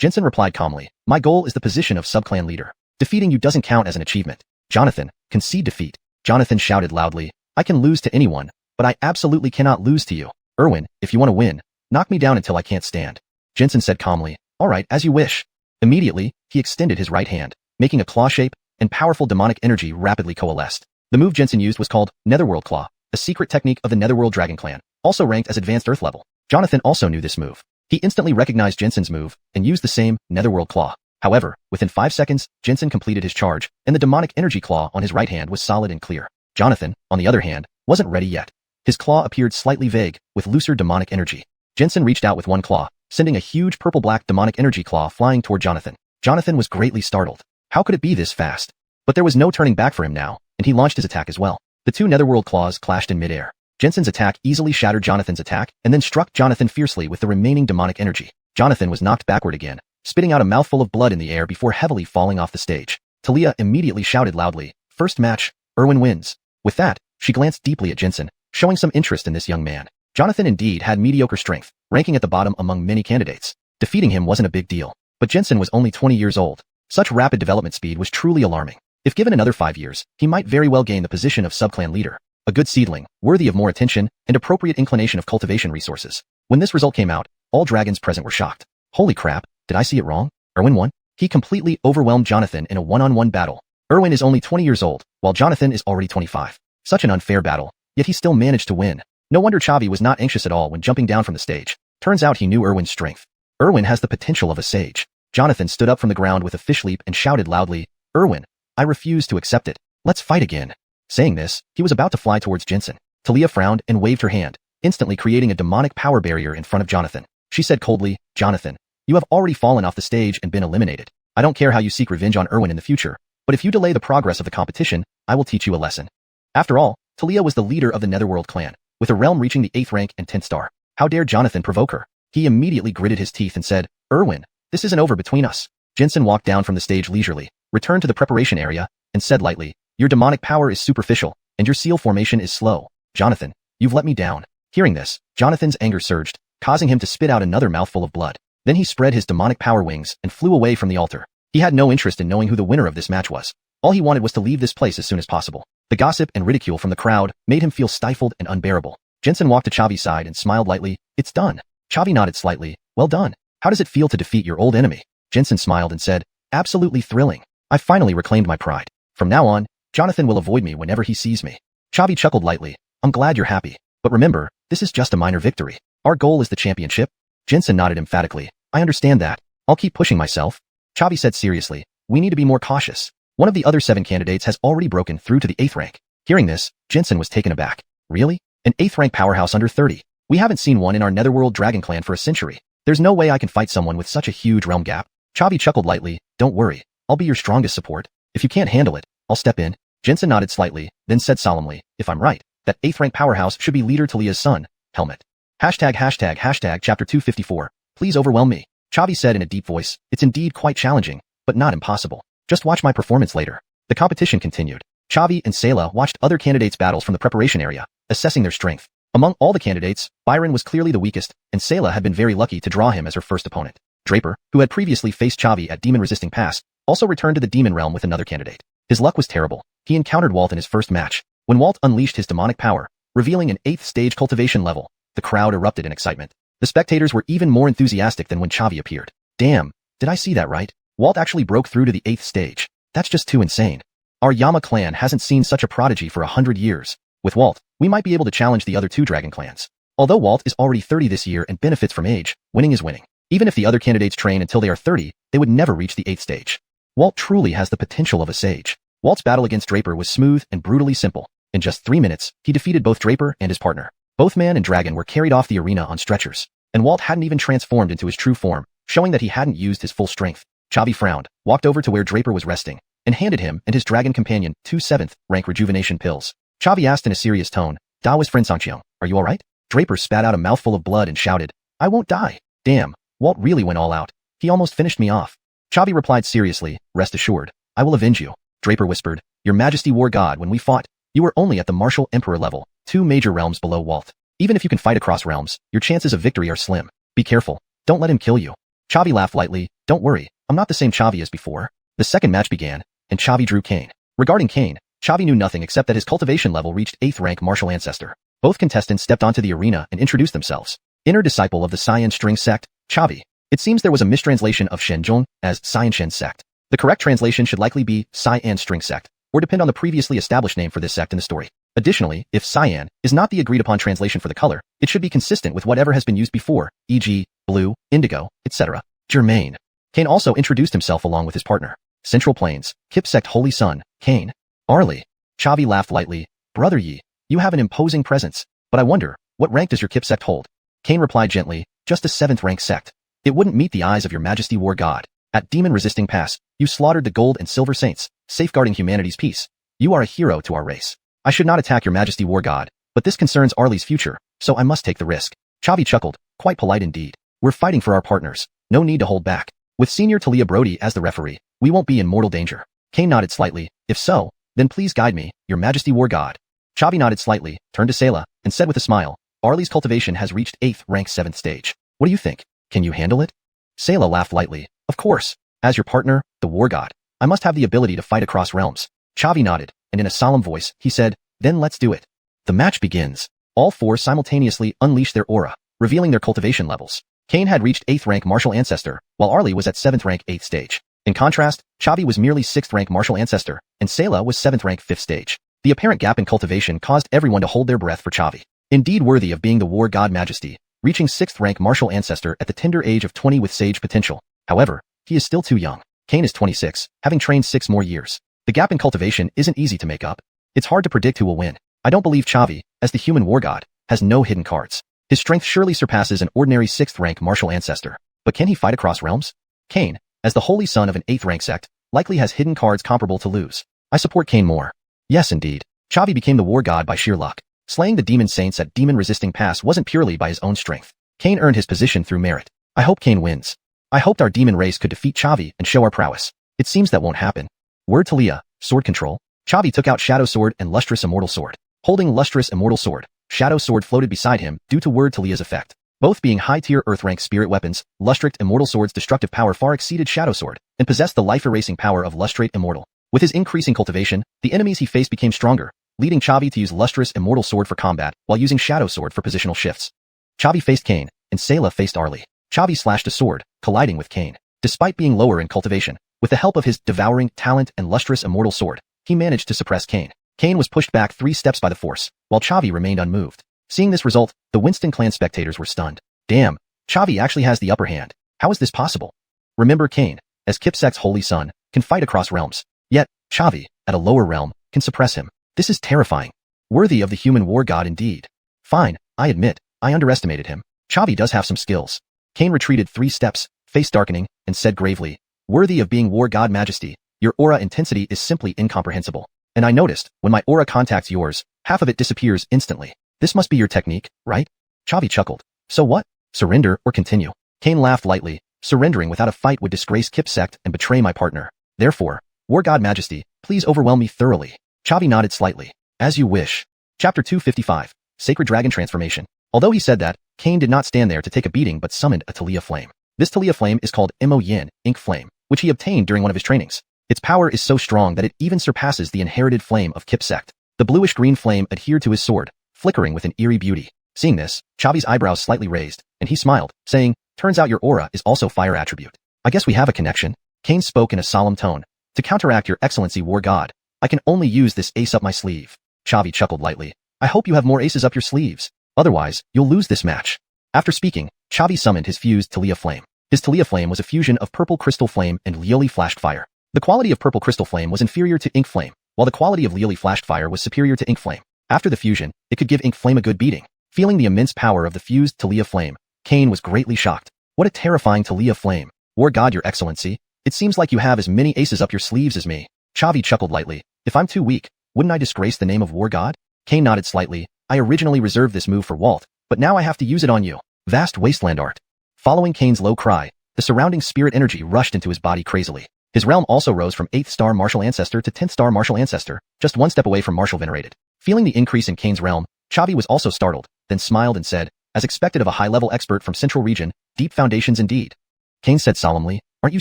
Jensen replied calmly, "My goal is the position of subclan leader. Defeating you doesn't count as an achievement." Jonathan, concede defeat. Jonathan shouted loudly, "I can lose to anyone, but I absolutely cannot lose to you. Erwin, if you want to win, knock me down until I can't stand." Jensen said calmly, "All right, as you wish." Immediately, he extended his right hand, making a claw shape, and powerful demonic energy rapidly coalesced. The move Jensen used was called Netherworld Claw, a secret technique of the Netherworld Dragon Clan, also ranked as Advanced Earth level. Jonathan also knew this move. He instantly recognized Jensen's move and used the same Netherworld Claw. However, within 5 seconds, Jensen completed his charge, and the demonic energy claw on his right hand was solid and clear. Jonathan, on the other hand, wasn't ready yet. His claw appeared slightly vague, with looser demonic energy. Jensen reached out with one claw, sending a huge purple-black demonic energy claw flying toward Jonathan. Jonathan was greatly startled. How could it be this fast? But there was no turning back for him now, and he launched his attack as well. The two Netherworld claws clashed in midair. Jensen's attack easily shattered Jonathan's attack, and then struck Jonathan fiercely with the remaining demonic energy. Jonathan was knocked backward again, spitting out a mouthful of blood in the air before heavily falling off the stage. Talia immediately shouted loudly, "First match, Erwin wins." With that, she glanced deeply at Jensen, showing some interest in this young man. Jonathan indeed had mediocre strength, ranking at the bottom among many candidates. Defeating him wasn't a big deal, but Jensen was only 20 years old. Such rapid development speed was truly alarming. If given another 5 years, he might very well gain the position of subclan leader. A good seedling, worthy of more attention and appropriate inclination of cultivation resources. When this result came out, all dragons present were shocked. Holy crap, did I see it wrong? Erwin won? He completely overwhelmed Jonathan in a one-on-one battle. Erwin is only 20 years old, while Jonathan is already 25. Such an unfair battle, yet he still managed to win. No wonder Xavi was not anxious at all when jumping down from the stage. Turns out he knew Erwin's strength. Erwin has the potential of a sage. Jonathan stood up from the ground with a fish leap and shouted loudly, "Erwin, I refuse to accept it. Let's fight again." Saying this, he was about to fly towards Jensen. Talia frowned and waved her hand, instantly creating a demonic power barrier in front of Jonathan. She said coldly, "Jonathan, you have already fallen off the stage and been eliminated. I don't care how you seek revenge on Erwin in the future, but if you delay the progress of the competition, I will teach you a lesson." After all, Talia was the leader of the Netherworld clan, with her realm reaching the 8th rank and 10th star. How dare Jonathan provoke her? He immediately gritted his teeth and said, "Erwin, this isn't over between us." Jensen walked down from the stage leisurely, returned to the preparation area, and said lightly, "Your demonic power is superficial, and your seal formation is slow. Jonathan, you've let me down." Hearing this, Jonathan's anger surged, causing him to spit out another mouthful of blood. Then he spread his demonic power wings and flew away from the altar. He had no interest in knowing who the winner of this match was. All he wanted was to leave this place as soon as possible. The gossip and ridicule from the crowd made him feel stifled and unbearable. Jensen walked to Xavi's side and smiled lightly, "It's done." Xavi nodded slightly, "Well done. How does it feel to defeat your old enemy?" Jensen smiled and said, "Absolutely thrilling. I finally reclaimed my pride. From now on, Jonathan will avoid me whenever he sees me." Xavi chuckled lightly, "I'm glad you're happy. But remember, this is just a minor victory. Our goal is the championship." Jensen nodded emphatically, "I understand that. I'll keep pushing myself." Xavi said seriously, "We need to be more cautious. One of the other 7 candidates has already broken through to the 8th rank." Hearing this, Jensen was taken aback. "Really? An 8th rank powerhouse under 30? We haven't seen one in our Netherworld Dragon Clan for a century. There's no way I can fight someone with such a huge realm gap." Xavi chuckled lightly, "Don't worry. I'll be your strongest support. If you can't handle it, I'll step in." Jensen nodded slightly, then said solemnly, "If I'm right, that 8th rank powerhouse should be leader Talia's son, Helmet. ####Chapter 254. Please overwhelm me." Xavi said in a deep voice, "It's indeed quite challenging, but not impossible. Just watch my performance later." The competition continued. Xavi and Sayla watched other candidates' battles from the preparation area, assessing their strength. Among all the candidates, Byron was clearly the weakest, and Sayla had been very lucky to draw him as her first opponent. Draper, who had previously faced Xavi at Demon Resisting Pass, also returned to the demon realm with another candidate. His luck was terrible. He encountered Walt in his first match. When Walt unleashed his demonic power, revealing an 8th stage cultivation level, the crowd erupted in excitement. The spectators were even more enthusiastic than when Xavi appeared. "Damn, did I see that right? Walt actually broke through to the 8th stage. That's just too insane. Our Yama clan hasn't seen such a prodigy for 100 years. With Walt, we might be able to challenge the other 2 dragon clans." Although Walt is already 30 this year and benefits from age, winning is winning. Even if the other candidates train until they are 30, they would never reach the 8th stage. Walt truly has the potential of a sage. Walt's battle against Draper was smooth and brutally simple. In just 3 minutes, he defeated both Draper and his partner. Both man and dragon were carried off the arena on stretchers. and Walt hadn't even transformed into his true form, showing that he hadn't used his full strength. Chavi frowned, walked over to where Draper was resting, and handed him and his dragon companion 2 7th-rank rejuvenation pills. Chavi asked in a serious tone, "Dao's friend Xianxia, are you alright?" Draper spat out a mouthful of blood and shouted, "I won't die." Damn, Walt really went all out. He almost finished me off. Chavi replied seriously, "Rest assured, I will avenge you." Draper whispered, "Your Majesty War God, when we fought, you were only at the Martial Emperor level, 2 major realms below Walt. Even if you can fight across realms, your chances of victory are slim. Be careful. Don't let him kill you." Chavi laughed lightly, "Don't worry, I'm not the same Chavi as before." The second match began, and Chavi drew Kane. Regarding Kane, Chavi knew nothing except that his cultivation level reached 8th rank martial ancestor. Both contestants stepped onto the arena and introduced themselves. Inner disciple of the Xian String sect, Chavi. It seems there was a mistranslation of Shenzhong as Xianxian sect. The correct translation should likely be Xian String sect, or depend on the previously established name for this sect in the story. Additionally, if cyan is not the agreed upon translation for the color, it should be consistent with whatever has been used before, e.g., blue, indigo, etc. Germain. Kane also introduced himself along with his partner. Central Plains, Kip Sect Holy Son, Kane. Arlie. Chavi laughed lightly, "Brother Yi, you have an imposing presence, but I wonder, what rank does your Kip Sect hold?" Kane replied gently, "Just a 7th rank sect. It wouldn't meet the eyes of your Majesty War God. At Demon Resisting Pass, you slaughtered the gold and silver saints, safeguarding humanity's peace. You are a hero to our race. I should not attack your Majesty War God, but this concerns Arlie's future, so I must take the risk." Chavi chuckled, quite polite indeed. "We're fighting for our partners. No need to hold back. With Senior Talia Brody as the referee, we won't be in mortal danger." Kane nodded slightly. "If so, then please guide me, your Majesty War God." Chavi nodded slightly, turned to Sayla, and said with a smile, "Arlie's cultivation has reached 8th rank 7th stage. What do you think? Can you handle it?" Sayla laughed lightly. "Of course. As your partner, the War God, I must have the ability to fight across realms." Chavi nodded, and in a solemn voice, he said, "Then let's do it." The match begins. All 4 simultaneously unleash their aura, revealing their cultivation levels. Kane had reached 8th rank martial ancestor, while Arlie was at 7th rank 8th stage. In contrast, Chavi was merely 6th rank martial ancestor, and Sayla was 7th rank 5th stage. The apparent gap in cultivation caused everyone to hold their breath for Chavi. Indeed worthy of being the War God Majesty, reaching 6th rank martial ancestor at the tender age of 20 with sage potential. However, he is still too young. Kane is 26, having trained 6 more years. The gap in cultivation isn't easy to make up. It's hard to predict who will win. I don't believe Chavi, as the human War God, has no hidden cards. His strength surely surpasses an ordinary 6th rank martial ancestor. But can he fight across realms? Kane, as the holy son of an 8th rank sect, likely has hidden cards comparable to lose. I support Kane more. Yes indeed. Chavi became the War God by sheer luck. Slaying the demon saints at Demon Resisting Pass wasn't purely by his own strength. Kane earned his position through merit. I hope Kane wins. I hoped our demon race could defeat Chavi and show our prowess. It seems that won't happen. Word Talia, sword control. Chavi took out Shadow Sword and Lustrous Immortal Sword. Holding Lustrous Immortal Sword, Shadow Sword floated beside him due to Word Talia's effect. Both being high-tier Earth-rank spirit weapons, Lustrate Immortal Sword's destructive power far exceeded Shadow Sword, and possessed the life-erasing power of Lustrate Immortal. With his increasing cultivation, the enemies he faced became stronger, leading Chavi to use Lustrous Immortal Sword for combat, while using Shadow Sword for positional shifts. Chavi faced Kane, and Sayla faced Arlie. Chavi slashed a sword, colliding with Kane. Despite being lower in cultivation, with the help of his devouring talent and Lustrous Immortal Sword, he managed to suppress Kane. Kane was pushed back 3 steps by the force, while Chavi remained unmoved. Seeing this result, the Winston clan spectators were stunned. Damn, Chavi actually has the upper hand. How is this possible? Remember Kane, as Kip Sect's holy son, can fight across realms. Yet, Chavi, at a lower realm, can suppress him. This is terrifying. Worthy of the human War God indeed. Fine, I admit, I underestimated him. Chavi does have some skills. Kane retreated 3 steps, face darkening, and said gravely, "Worthy of being War God Majesty, your aura intensity is simply incomprehensible. And I noticed, when my aura contacts yours, half of it disappears instantly. This must be your technique, right?" Chavi chuckled. "So what? Surrender or continue?" Kane laughed lightly. "Surrendering without a fight would disgrace Kip Sect and betray my partner. Therefore, War God Majesty, please overwhelm me thoroughly." Chavi nodded slightly. "As you wish." Chapter 255, Sacred Dragon Transformation. Although he said that, Kane did not stand there to take a beating but summoned a Talia Flame. This Talia Flame is called Mo Yin, Ink Flame, which he obtained during one of his trainings. Its power is so strong that it even surpasses the inherited flame of Kip Sect. The bluish-green flame adhered to his sword, flickering with an eerie beauty. Seeing this, Chavi's eyebrows slightly raised, and he smiled, saying, "Turns out your aura is also fire attribute. I guess we have a connection." Kane spoke in a solemn tone. "To counteract your excellency War God, I can only use this ace up my sleeve." Chavi chuckled lightly. "I hope you have more aces up your sleeves. Otherwise, you'll lose this match." After speaking, Chavi summoned his fused Talia Flame. His Talia Flame was a fusion of Purple Crystal Flame and Lioli Flashed Fire. The quality of Purple Crystal Flame was inferior to Ink Flame, while the quality of Lioli Flashed Fire was superior to Ink Flame. After the fusion, it could give Ink Flame a good beating. Feeling the immense power of the fused Talia Flame, Cain was greatly shocked. What a terrifying Talia flame. War God, your excellency. It seems like you have as many aces up your sleeves as me. Chavi chuckled lightly. If I'm too weak, wouldn't I disgrace the name of War God? Cain nodded slightly. I originally reserved this move for Walt, but now I have to use it on you. Vast wasteland art. Following Cain's low cry, the surrounding spirit energy rushed into his body crazily. His realm also rose from 8th star martial ancestor to 10th star martial ancestor, just one step away from martial venerated. Feeling the increase in Cain's realm, Chavi was also startled, then smiled and said, as expected of a high-level expert from Central Region, deep foundations indeed. Cain said solemnly, aren't you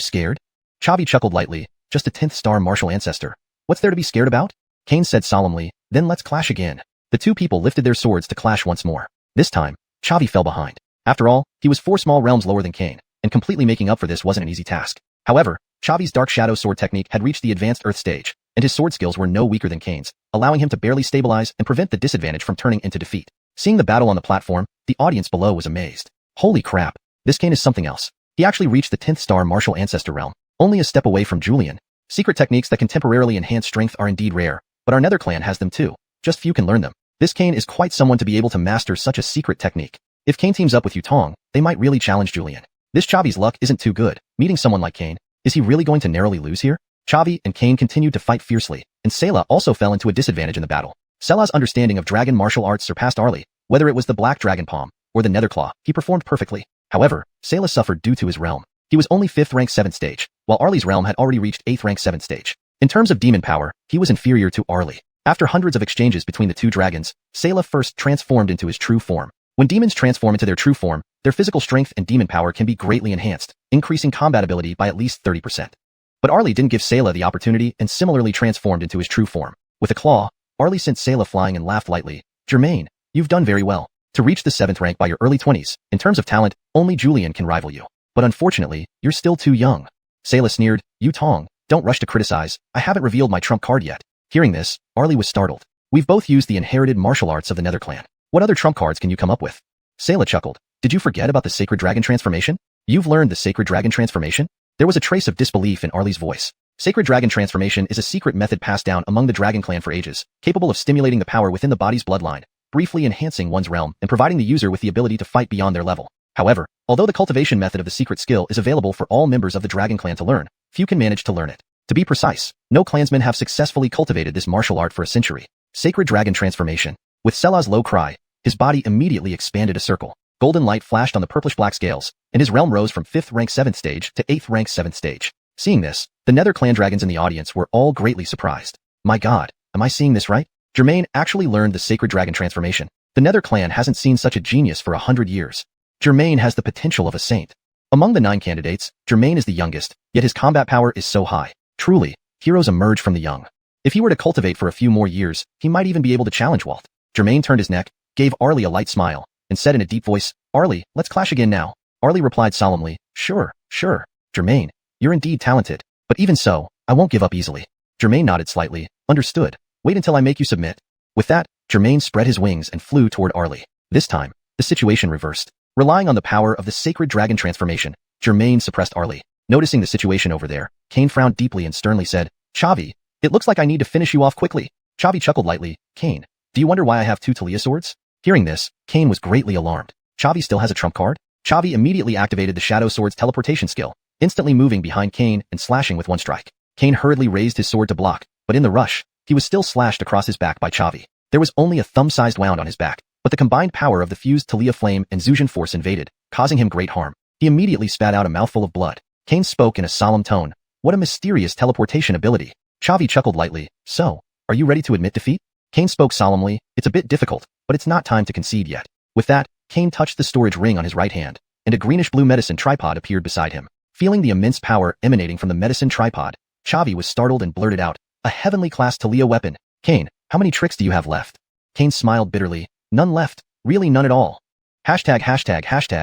scared? Chavi chuckled lightly, just a 10th star martial ancestor. What's there to be scared about? Cain said solemnly, then let's clash again. The two people lifted their swords to clash once more. This time, Chavi fell behind. After all, he was 4 small realms lower than Cain, and completely making up for this wasn't an easy task. However, Chavi's Dark Shadow sword technique had reached the advanced Earth stage, and his sword skills were no weaker than Cain's, allowing him to barely stabilize and prevent the disadvantage from turning into defeat. Seeing the battle on the platform, the audience below was amazed. Holy crap, this Cain is something else. He actually reached the 10th star martial ancestor realm, only a step away from Julian. Secret techniques that can temporarily enhance strength are indeed rare, but our Nether clan has them too. Just few can learn them. This Cain is quite someone to be able to master such a secret technique. If Cain teams up with Yutong, they might really challenge Julian. This Chavi's luck isn't too good. Meeting someone like Cain, is he really going to narrowly lose here? Chavi and Cain continued to fight fiercely, and Selah also fell into a disadvantage in the battle. Selah's understanding of dragon martial arts surpassed Arlie. Whether it was the Black Dragon Palm or the Netherclaw, he performed perfectly. However, Selah suffered due to his realm. He was only 5th rank 7th stage, while Arlie's realm had already reached 8th rank 7th stage. In terms of demon power, he was inferior to Arlie. After hundreds of exchanges between the two dragons, Selah first transformed into his true form. When demons transform into their true form, their physical strength and demon power can be greatly enhanced, increasing combat ability by at least 30%. But Arlie didn't give Selah the opportunity and similarly transformed into his true form. With a claw, Arlie sent Selah flying and laughed lightly. Jermaine, you've done very well. To reach the 7th rank by your early 20s, in terms of talent, only Julian can rival you. But unfortunately, you're still too young. Selah sneered, Yutong, don't rush to criticize, I haven't revealed my trump card yet. Hearing this, Arlie was startled. We've both used the inherited martial arts of the Nether clan. What other trump cards can you come up with? Selah chuckled. Did you forget about the Sacred Dragon transformation? You've learned the Sacred Dragon transformation? There was a trace of disbelief in Arlie's voice. Sacred Dragon transformation is a secret method passed down among the Dragon clan for ages, capable of stimulating the power within the body's bloodline, briefly enhancing one's realm and providing the user with the ability to fight beyond their level. However, although the cultivation method of the secret skill is available for all members of the Dragon clan to learn, few can manage to learn it. To be precise, no clansmen have successfully cultivated this martial art for a century. Sacred Dragon transformation. With Selah's low cry, his body immediately expanded a circle. Golden light flashed on the purplish-black scales, and his realm rose from 5th rank 7th stage to 8th rank 7th stage. Seeing this, the Nether clan dragons in the audience were all greatly surprised. My god, am I seeing this right? Jermaine actually learned the Sacred Dragon transformation. The Nether clan hasn't seen such a genius for 100 years. Jermaine has the potential of a saint. Among the 9 candidates, Jermaine is the youngest, yet his combat power is so high. Truly, heroes emerge from the young. If he were to cultivate for a few more years, he might even be able to challenge Walt. Jermaine turned his neck, gave Arlie a light smile, and said in a deep voice, Arlie, let's clash again now. Arlie replied solemnly, sure. Jermaine, you're indeed talented, but even so, I won't give up easily. Jermaine nodded slightly, understood. Wait until I make you submit. With that, Jermaine spread his wings and flew toward Arlie. This time, the situation reversed. Relying on the power of the Sacred Dragon transformation, Jermaine suppressed Arlie. Noticing the situation over there, Cain frowned deeply and sternly said, Chavi, it looks like I need to finish you off quickly. Chavi chuckled lightly, Cain, do you wonder why I have 2 Talia swords? Hearing this, Cain was greatly alarmed. Chavi still has a trump card? Chavi immediately activated the Shadow Sword's teleportation skill, instantly moving behind Cain and slashing with one strike. Cain hurriedly raised his sword to block, but in the rush, he was still slashed across his back by Chavi. There was only a thumb-sized wound on his back, but the combined power of the fused Talia flame and Zhujian force invaded, causing him great harm. He immediately spat out a mouthful of blood. Cain spoke in a solemn tone. What a mysterious teleportation ability. Chavi chuckled lightly. So, are you ready to admit defeat? Cain spoke solemnly. It's a bit difficult, but it's not time to concede yet. With that, Cain touched the storage ring on his right hand, and a greenish-blue medicine tripod appeared beside him. Feeling the immense power emanating from the medicine tripod, Chavi was startled and blurted out, a heavenly-class Talia weapon. Cain, how many tricks do you have left? Cain smiled bitterly. None left. Really none at all. Hashtag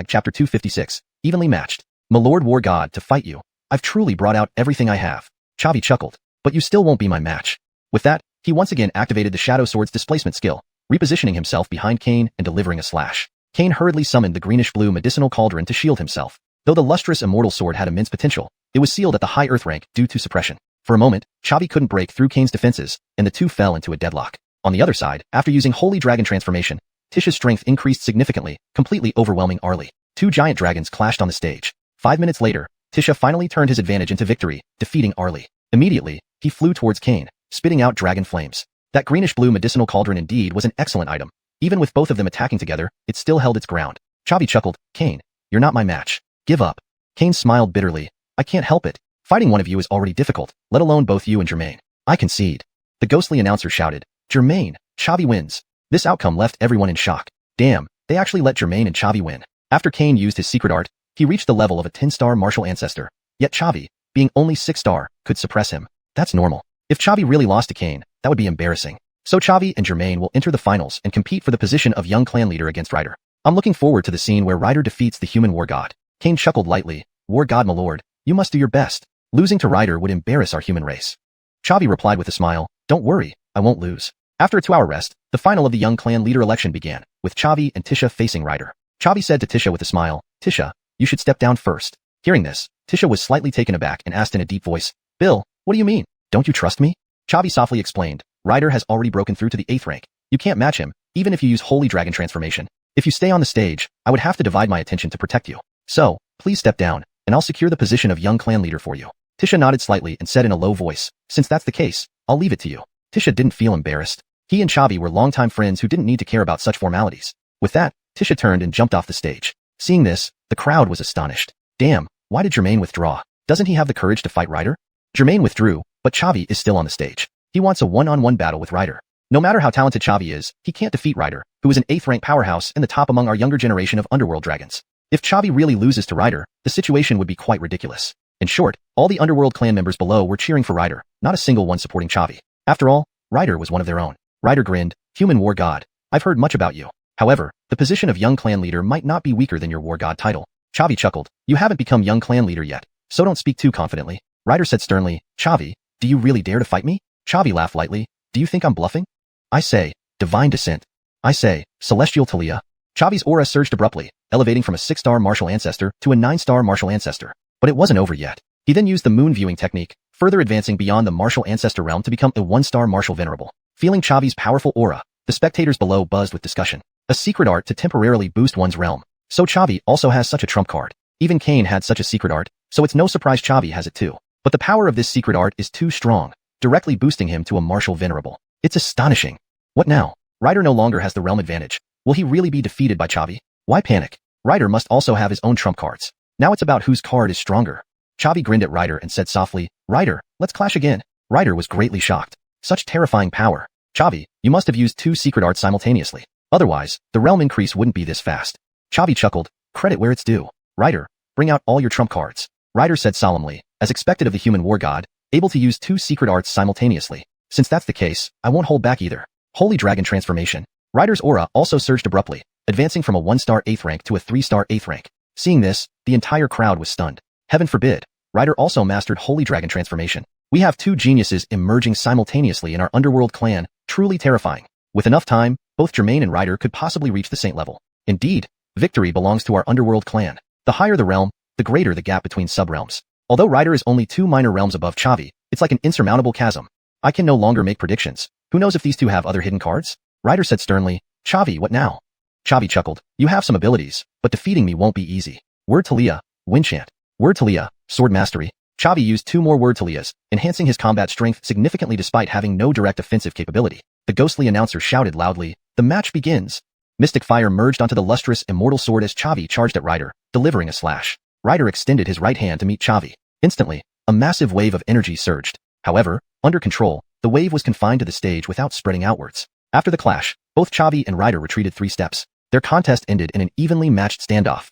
chapter 256, evenly matched. My Lord War God, to fight you. I've truly brought out everything I have. Chavi chuckled. But you still won't be my match. With that, he once again activated the Shadow Sword's displacement skill, repositioning himself behind Cain and delivering a slash. Cain hurriedly summoned the greenish-blue medicinal cauldron to shield himself. Though the lustrous immortal sword had immense potential, it was sealed at the high earth rank due to suppression. For a moment, Chavi couldn't break through Cain's defenses, and the two fell into a deadlock. On the other side, after using Holy Dragon transformation, Tish's strength increased significantly, completely overwhelming Arlie. Two giant dragons clashed on the stage. 5 minutes later, Tisha finally turned his advantage into victory, defeating Arlie. Immediately, he flew towards Kane, spitting out dragon flames. That greenish-blue medicinal cauldron indeed was an excellent item. Even with both of them attacking together, it still held its ground. Chavi chuckled, Kane, you're not my match. Give up. Kane smiled bitterly. I can't help it. Fighting one of you is already difficult, let alone both you and Germain. I concede. The ghostly announcer shouted, Germain, Chavi wins. This outcome left everyone in shock. Damn, they actually let Germain and Chavi win. After Kane used his secret art, he reached the level of a 10-star martial ancestor. Yet Chavi, being only 6-star, could suppress him. That's normal. If Chavi really lost to Kane, that would be embarrassing. So Chavi and Germain will enter the finals and compete for the position of young clan leader against Ryder. I'm looking forward to the scene where Ryder defeats the human war god. Kane chuckled lightly. War god, my lord, you must do your best. Losing to Ryder would embarrass our human race. Chavi replied with a smile, don't worry, I won't lose. After a 2-hour rest, the final of the young clan leader election began, with Chavi and Tisha facing Ryder. Chavi said to Tisha with a smile, Tisha, you should step down first. Hearing this, Tisha was slightly taken aback and asked in a deep voice, Bill, what do you mean? Don't you trust me? Chavi softly explained, Ryder has already broken through to the 8th rank. You can't match him, even if you use Holy Dragon Transformation. If you stay on the stage, I would have to divide my attention to protect you. So, please step down, and I'll secure the position of young clan leader for you. Tisha nodded slightly and said in a low voice, since that's the case, I'll leave it to you. Tisha didn't feel embarrassed. He and Chavi were longtime friends who didn't need to care about such formalities. With that, Tisha turned and jumped off the stage. Seeing this, the crowd was astonished. Damn, why did Germain withdraw? Doesn't he have the courage to fight Ryder? Germain withdrew, but Chavi is still on the stage. He wants a one-on-one battle with Ryder. No matter how talented Chavi is, he can't defeat Ryder, who is an 8th rank powerhouse and the top among our younger generation of underworld dragons. If Chavi really loses to Ryder, the situation would be quite ridiculous. In short, all the underworld clan members below were cheering for Ryder, not a single one supporting Chavi. After all, Ryder was one of their own. Ryder grinned, human war god, I've heard much about you. However, the position of young clan leader might not be weaker than your war god title. Chavi chuckled, you haven't become young clan leader yet, so don't speak too confidently. Ryder said sternly, Chavi, do you really dare to fight me? Chavi laughed lightly, do you think I'm bluffing? I say, divine descent. I say, celestial Talia. Chavi's aura surged abruptly, elevating from a 6-star martial ancestor to a 9-star martial ancestor. But it wasn't over yet. He then used the moon viewing technique, further advancing beyond the martial ancestor realm to become a 1-star martial venerable. Feeling Chavi's powerful aura, the spectators below buzzed with discussion. A secret art to temporarily boost one's realm. So Chavi also has such a trump card. Even Kane had such a secret art, so it's no surprise Chavi has it too. But the power of this secret art is too strong, directly boosting him to a martial venerable. It's astonishing. What now? Ryder no longer has the realm advantage. Will he really be defeated by Chavi? Why panic? Ryder must also have his own trump cards. Now it's about whose card is stronger. Chavi grinned at Ryder and said softly, Ryder, let's clash again. Ryder was greatly shocked. Such terrifying power. Chavi, you must have used 2 secret arts simultaneously. Otherwise, the realm increase wouldn't be this fast. Chavi chuckled, credit where it's due. Ryder, bring out all your trump cards. Ryder said solemnly, as expected of the human war god, able to use 2 secret arts simultaneously. Since that's the case, I won't hold back either. Holy Dragon Transformation. Ryder's aura also surged abruptly, advancing from a 1-star 8th rank to a 3-star 8th rank. Seeing this, the entire crowd was stunned. Heaven forbid, Ryder also mastered Holy Dragon Transformation. We have 2 geniuses emerging simultaneously in our underworld clan, truly terrifying. With enough time, both Germain and Ryder could possibly reach the saint level. Indeed, victory belongs to our underworld clan. The higher the realm, the greater the gap between sub-realms. Although Ryder is only 2 minor realms above Chavi, it's like an insurmountable chasm. I can no longer make predictions. Who knows if these 2 have other hidden cards? Ryder said sternly, Chavi, what now? Chavi chuckled, you have some abilities, but defeating me won't be easy. Word Talia, Wind Chant. Word Talia, Sword Mastery. Chavi used 2 more Word Talias, enhancing his combat strength significantly despite having no direct offensive capability. The ghostly announcer shouted loudly, the match begins. Mystic fire merged onto the lustrous immortal sword as Chavi charged at Ryder, delivering a slash. Ryder extended his right hand to meet Chavi. Instantly, a massive wave of energy surged. However, under control, the wave was confined to the stage without spreading outwards. After the clash, both Chavi and Ryder retreated 3 steps. Their contest ended in an evenly matched standoff.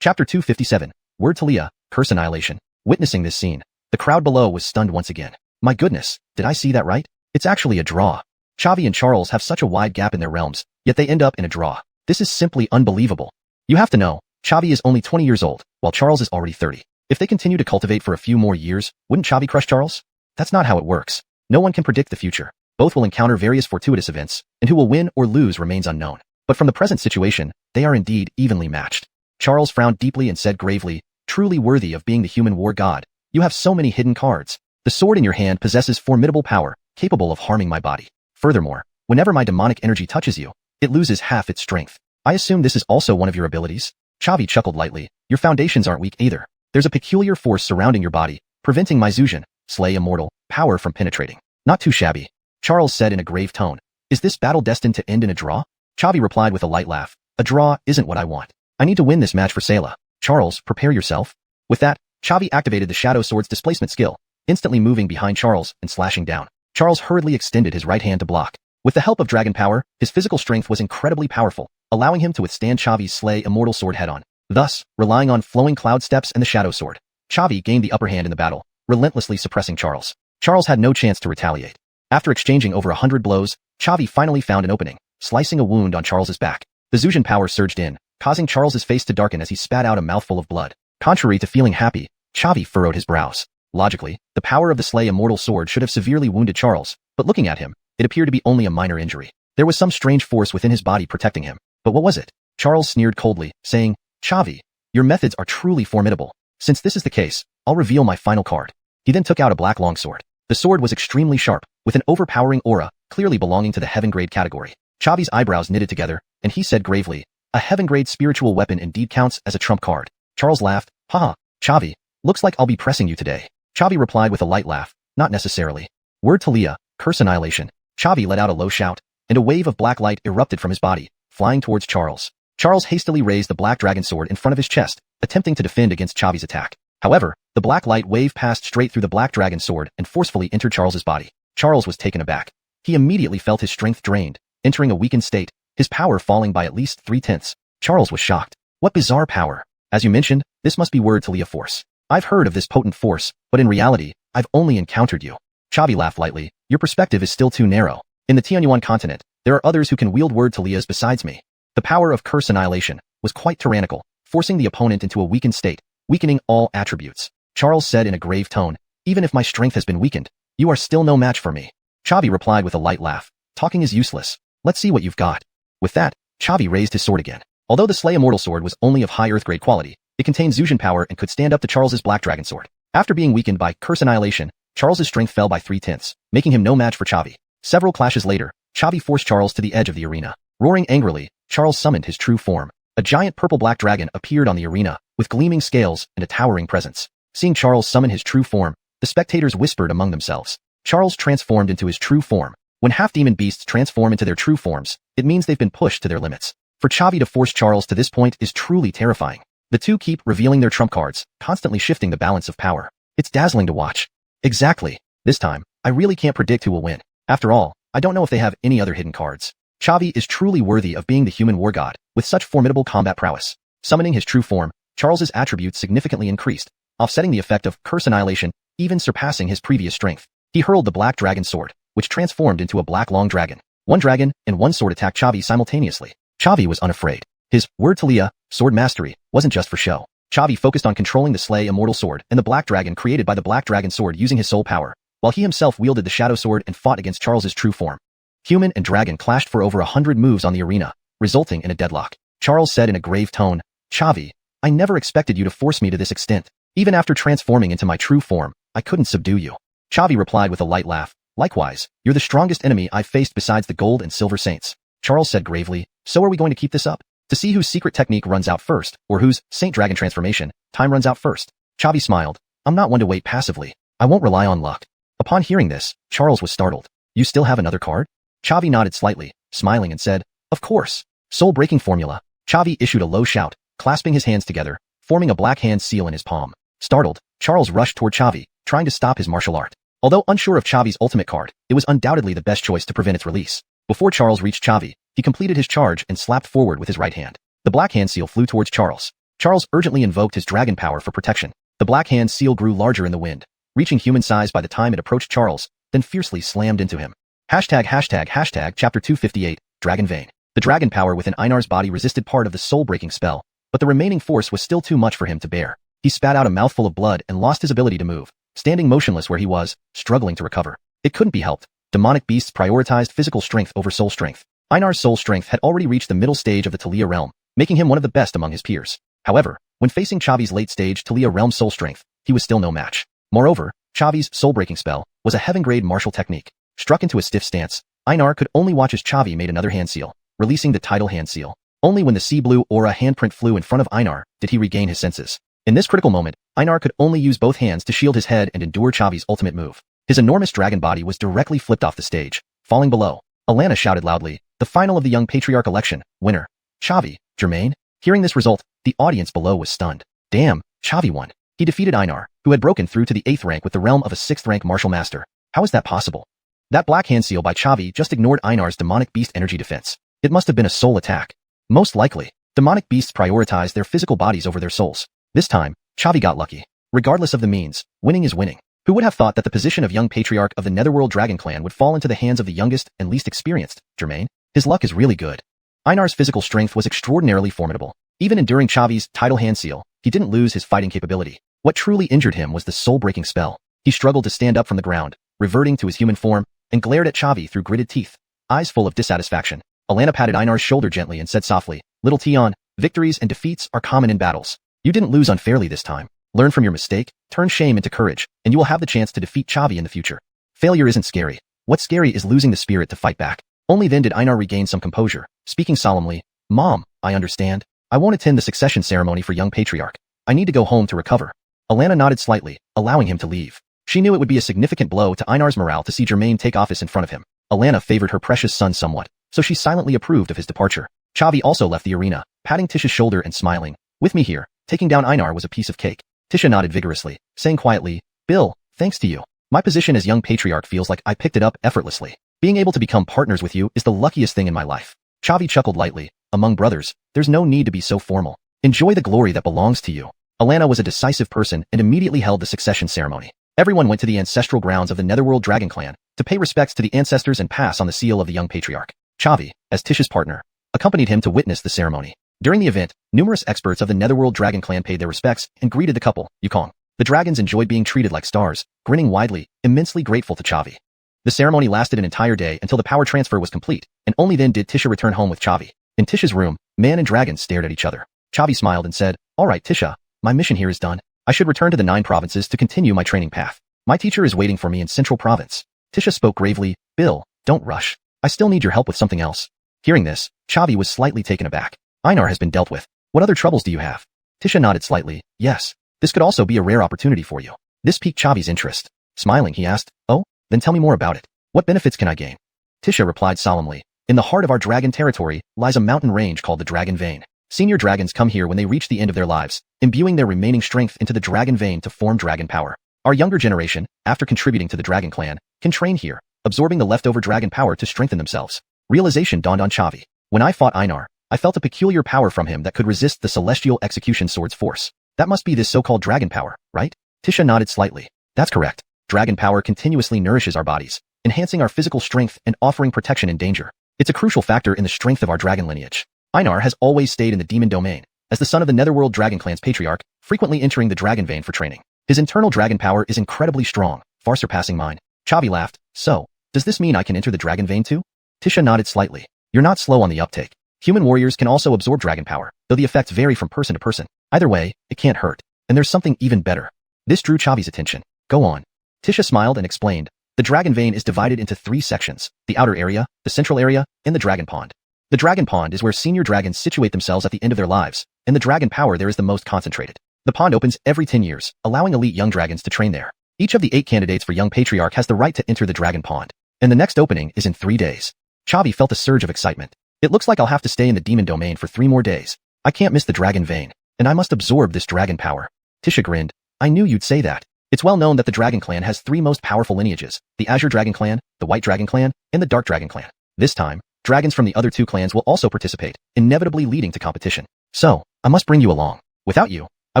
Chapter 257, Word Talia, Curse Annihilation. Witnessing this scene, the crowd below was stunned once again. My goodness, did I see that right? It's actually a draw. Chavi and Charles have such a wide gap in their realms, yet they end up in a draw. This is simply unbelievable. You have to know, Chavi is only 20 years old, while Charles is already 30. If they continue to cultivate for a few more years, wouldn't Chavi crush Charles? That's not how it works. No one can predict the future. Both will encounter various fortuitous events, and who will win or lose remains unknown. But from the present situation, they are indeed evenly matched. Charles frowned deeply and said gravely, truly worthy of being the human war god. You have so many hidden cards. The sword in your hand possesses formidable power, capable of harming my body. Furthermore, whenever my demonic energy touches you, it loses half its strength. I assume this is also one of your abilities? Chavi chuckled lightly. Your foundations aren't weak either. There's a peculiar force surrounding your body, preventing my Zuzhan, slay immortal, power from penetrating. Not too shabby. Charles said in a grave tone. Is this battle destined to end in a draw? Chavi replied with a light laugh. A draw isn't what I want. I need to win this match for Sayla. Charles, prepare yourself. With that, Chavi activated the Shadow Sword's displacement skill, instantly moving behind Charles and slashing down. Charles hurriedly extended his right hand to block. With the help of dragon power, his physical strength was incredibly powerful, allowing him to withstand Chavi's slay immortal sword head-on. Thus, relying on flowing cloud steps and the Shadow Sword, Chavi gained the upper hand in the battle, relentlessly suppressing Charles. Charles had no chance to retaliate. After exchanging over 100 blows, Chavi finally found an opening, slicing a wound on Charles's back. The Zuzhan power surged in, causing Charles's face to darken as he spat out a mouthful of blood. Contrary to feeling happy, Chavi furrowed his brows. Logically, the power of the slay immortal sword should have severely wounded Charles, but looking at him, it appeared to be only a minor injury. There was some strange force within his body protecting him. But what was it? Charles sneered coldly, saying, Chavi, your methods are truly formidable. Since this is the case, I'll reveal my final card. He then took out a black longsword. The sword was extremely sharp, with an overpowering aura, clearly belonging to the heaven grade category. Chavi's eyebrows knitted together, and he said gravely, a heaven grade spiritual weapon indeed counts as a trump card. Charles laughed, haha, Chavi, looks like I'll be pressing you today. Chavi replied with a light laugh, not necessarily. Word to Leah, curse annihilation. Chavi let out a low shout, and a wave of black light erupted from his body, flying towards Charles. Charles hastily raised the black dragon sword in front of his chest, attempting to defend against Chavi's attack. However, the black light wave passed straight through the black dragon sword and forcefully entered Charles's body. Charles was taken aback. He immediately felt his strength drained, entering a weakened state, his power falling by at least 3/10. Charles was shocked. What bizarre power. As you mentioned, this must be word to Leah force. I've heard of this potent force, but in reality, I've only encountered you. Chavi laughed lightly. Your perspective is still too narrow. In the Xuanhuan continent, there are others who can wield word to Leahs besides me. The power of curse annihilation was quite tyrannical, forcing the opponent into a weakened state, weakening all attributes. Charles said in a grave tone, even if my strength has been weakened, you are still no match for me. Chavi replied with a light laugh. Talking is useless. Let's see what you've got. With that, Chavi raised his sword again. Although the Slay Immortal sword was only of high earth grade quality, it contained Zuzhan power and could stand up to Charles's black dragon sword. After being weakened by curse annihilation, Charles's strength fell by 3/10, making him no match for Chavi. Several clashes later, Chavi forced Charles to the edge of the arena. Roaring angrily, Charles summoned his true form. A giant purple-black dragon appeared on the arena, with gleaming scales and a towering presence. Seeing Charles summon his true form, the spectators whispered among themselves. Charles transformed into his true form. When half-demon beasts transform into their true forms, it means they've been pushed to their limits. For Chavi to force Charles to this point is truly terrifying. The two keep revealing their trump cards, constantly shifting the balance of power. It's dazzling to watch. Exactly. This time, I really can't predict who will win. After all, I don't know if they have any other hidden cards. Chavi is truly worthy of being the human war god, with such formidable combat prowess. Summoning his true form, Charles's attributes significantly increased, offsetting the effect of curse annihilation, even surpassing his previous strength. He hurled the black dragon sword, which transformed into a black long dragon. One dragon and one sword attacked Chavi simultaneously. Chavi was unafraid. His word to Leah, sword mastery, wasn't just for show. Chavi focused on controlling the Slay Immortal sword and the black dragon created by the black dragon sword using his soul power, while he himself wielded the shadow sword and fought against Charles's true form. Human and dragon clashed for over 100 moves on the arena, resulting in a deadlock. Charles said in a grave tone, Chavi, I never expected you to force me to this extent. Even after transforming into my true form, I couldn't subdue you. Chavi replied with a light laugh. Likewise, you're the strongest enemy I've faced besides the gold and silver saints. Charles said gravely, so are we going to keep this up? To see whose secret technique runs out first, or whose Saint Dragon transformation time runs out first. Chavi smiled. I'm not one to wait passively. I won't rely on luck. Upon hearing this, Charles was startled. You still have another card? Chavi nodded slightly, smiling and said, of course. Soul-breaking formula. Chavi issued a low shout, clasping his hands together, forming a black hand seal in his palm. Startled, Charles rushed toward Chavi, trying to stop his martial art. Although unsure of Chavi's ultimate card, it was undoubtedly the best choice to prevent its release. Before Charles reached Chavi, he completed his charge and slapped forward with his right hand. The black hand seal flew towards Charles. Charles urgently invoked his dragon power for protection. The black hand seal grew larger in the wind, reaching human size by the time it approached Charles, then fiercely slammed into him. Chapter 258, Dragon Vein. The dragon power within Einar's body resisted part of the soul-breaking spell, but the remaining force was still too much for him to bear. He spat out a mouthful of blood and lost his ability to move, standing motionless where he was, struggling to recover. It couldn't be helped. Demonic beasts prioritized physical strength over soul strength. Einar's soul strength had already reached the middle stage of the Talia realm, making him one of the best among his peers. However, when facing Chavi's late stage Talia realm soul strength, he was still no match. Moreover, Chavi's soul-breaking spell was a heaven-grade martial technique. Struck into a stiff stance, Einar could only watch as Chavi made another hand seal, releasing the tidal hand seal. Only when the sea blue aura handprint flew in front of Einar did he regain his senses. In this critical moment, Einar could only use both hands to shield his head and endure Chavi's ultimate move. His enormous dragon body was directly flipped off the stage, falling below. Alana shouted loudly, "The final of the Young Patriarch election, winner. Chavi, Germain." Hearing this result, the audience below was stunned. Damn, Chavi won. He defeated Einar, who had broken through to the 8th rank with the realm of a 6th rank martial master. How is that possible? That black hand seal by Chavi just ignored Einar's demonic beast energy defense. It must have been a soul attack. Most likely, demonic beasts prioritize their physical bodies over their souls. This time, Chavi got lucky. Regardless of the means, winning is winning. Who would have thought that the position of young patriarch of the Netherworld Dragon Clan would fall into the hands of the youngest and least experienced, Germain? His luck is really good. Einar's physical strength was extraordinarily formidable. Even enduring Chavi's tidal hand seal, he didn't lose his fighting capability. What truly injured him was the soul-breaking spell. He struggled to stand up from the ground, reverting to his human form, and glared at Chavi through gritted teeth, eyes full of dissatisfaction. Alana patted Einar's shoulder gently and said softly, "Little Tion, victories and defeats are common in battles. You didn't lose unfairly this time. Learn from your mistake, turn shame into courage, and you will have the chance to defeat Chavi in the future. Failure isn't scary. What's scary is losing the spirit to fight back." Only then did Einar regain some composure, speaking solemnly, "Mom, I understand. I won't attend the succession ceremony for young patriarch. I need to go home to recover." Alana nodded slightly, allowing him to leave. She knew it would be a significant blow to Einar's morale to see Germain take office in front of him. Alana favored her precious son somewhat, so she silently approved of his departure. Chavi also left the arena, patting Tisha's shoulder and smiling. "With me here, taking down Einar was a piece of cake." Tisha nodded vigorously, saying quietly, "Bill, thanks to you. My position as young patriarch feels like I picked it up effortlessly. Being able to become partners with you is the luckiest thing in my life." Chavi chuckled lightly. "Among brothers, there's no need to be so formal. Enjoy the glory that belongs to you." Alana was a decisive person and immediately held the succession ceremony. Everyone went to the ancestral grounds of the Netherworld Dragon Clan to pay respects to the ancestors and pass on the seal of the young patriarch. Chavi, as Tisha's partner, accompanied him to witness the ceremony. During the event, numerous experts of the Netherworld Dragon Clan paid their respects and greeted the couple, Yukong. The dragons enjoyed being treated like stars, grinning widely, immensely grateful to Chavi. The ceremony lasted an entire day until the power transfer was complete, and only then did Tisha return home with Chavi. In Tisha's room, man and dragon stared at each other. Chavi smiled and said, "All right, Tisha, my mission here is done. I should return to the 9 provinces to continue my training path. My teacher is waiting for me in Central Province." Tisha spoke gravely, "Bill, don't rush. I still need your help with something else." Hearing this, Chavi was slightly taken aback. "Einar has been dealt with. What other troubles do you have?" Tisha nodded slightly, "Yes. This could also be a rare opportunity for you." This piqued Chavi's interest. Smiling, he asked, "Oh, then tell me more about it. What benefits can I gain?" Tisha replied solemnly, "In the heart of our dragon territory lies a mountain range called the Dragon Vein. Senior dragons come here when they reach the end of their lives, imbuing their remaining strength into the Dragon Vein to form dragon power. Our younger generation, after contributing to the Dragon Clan, can train here, absorbing the leftover dragon power to strengthen themselves." Realization dawned on Chavi. "When I fought Einar, I felt a peculiar power from him that could resist the celestial execution sword's force. That must be this so-called dragon power, right?" Tisha nodded slightly. "That's correct. Dragon power continuously nourishes our bodies, enhancing our physical strength and offering protection in danger. It's a crucial factor in the strength of our dragon lineage. Einar has always stayed in the demon domain, as the son of the Netherworld Dragon Clan's patriarch, frequently entering the Dragon Vein for training. His internal dragon power is incredibly strong, far surpassing mine." Chavi laughed. "So, does this mean I can enter the Dragon Vein too?" Tisha nodded slightly. "You're not slow on the uptake. Human warriors can also absorb dragon power, though the effects vary from person to person. Either way, it can't hurt. And there's something even better." This drew Chavi's attention. "Go on." Tisha smiled and explained. "The Dragon Vein is divided into 3 sections, the outer area, the central area, and the Dragon Pond. The Dragon Pond is where senior dragons situate themselves at the end of their lives, and the dragon power there is the most concentrated. The pond opens every 10 years, allowing elite young dragons to train there. Each of the 8 candidates for young patriarch has the right to enter the Dragon Pond, and the next opening is in 3 days. Chavi felt a surge of excitement. "It looks like I'll have to stay in the demon domain for 3 more days. I can't miss the Dragon Vein, and I must absorb this dragon power." Tisha grinned. "I knew you'd say that. It's well known that the Dragon Clan has 3 most powerful lineages, the Azure Dragon Clan, the White Dragon Clan, and the Dark Dragon Clan. This time, dragons from the other 2 clans will also participate, inevitably leading to competition. So, I must bring you along. Without you, I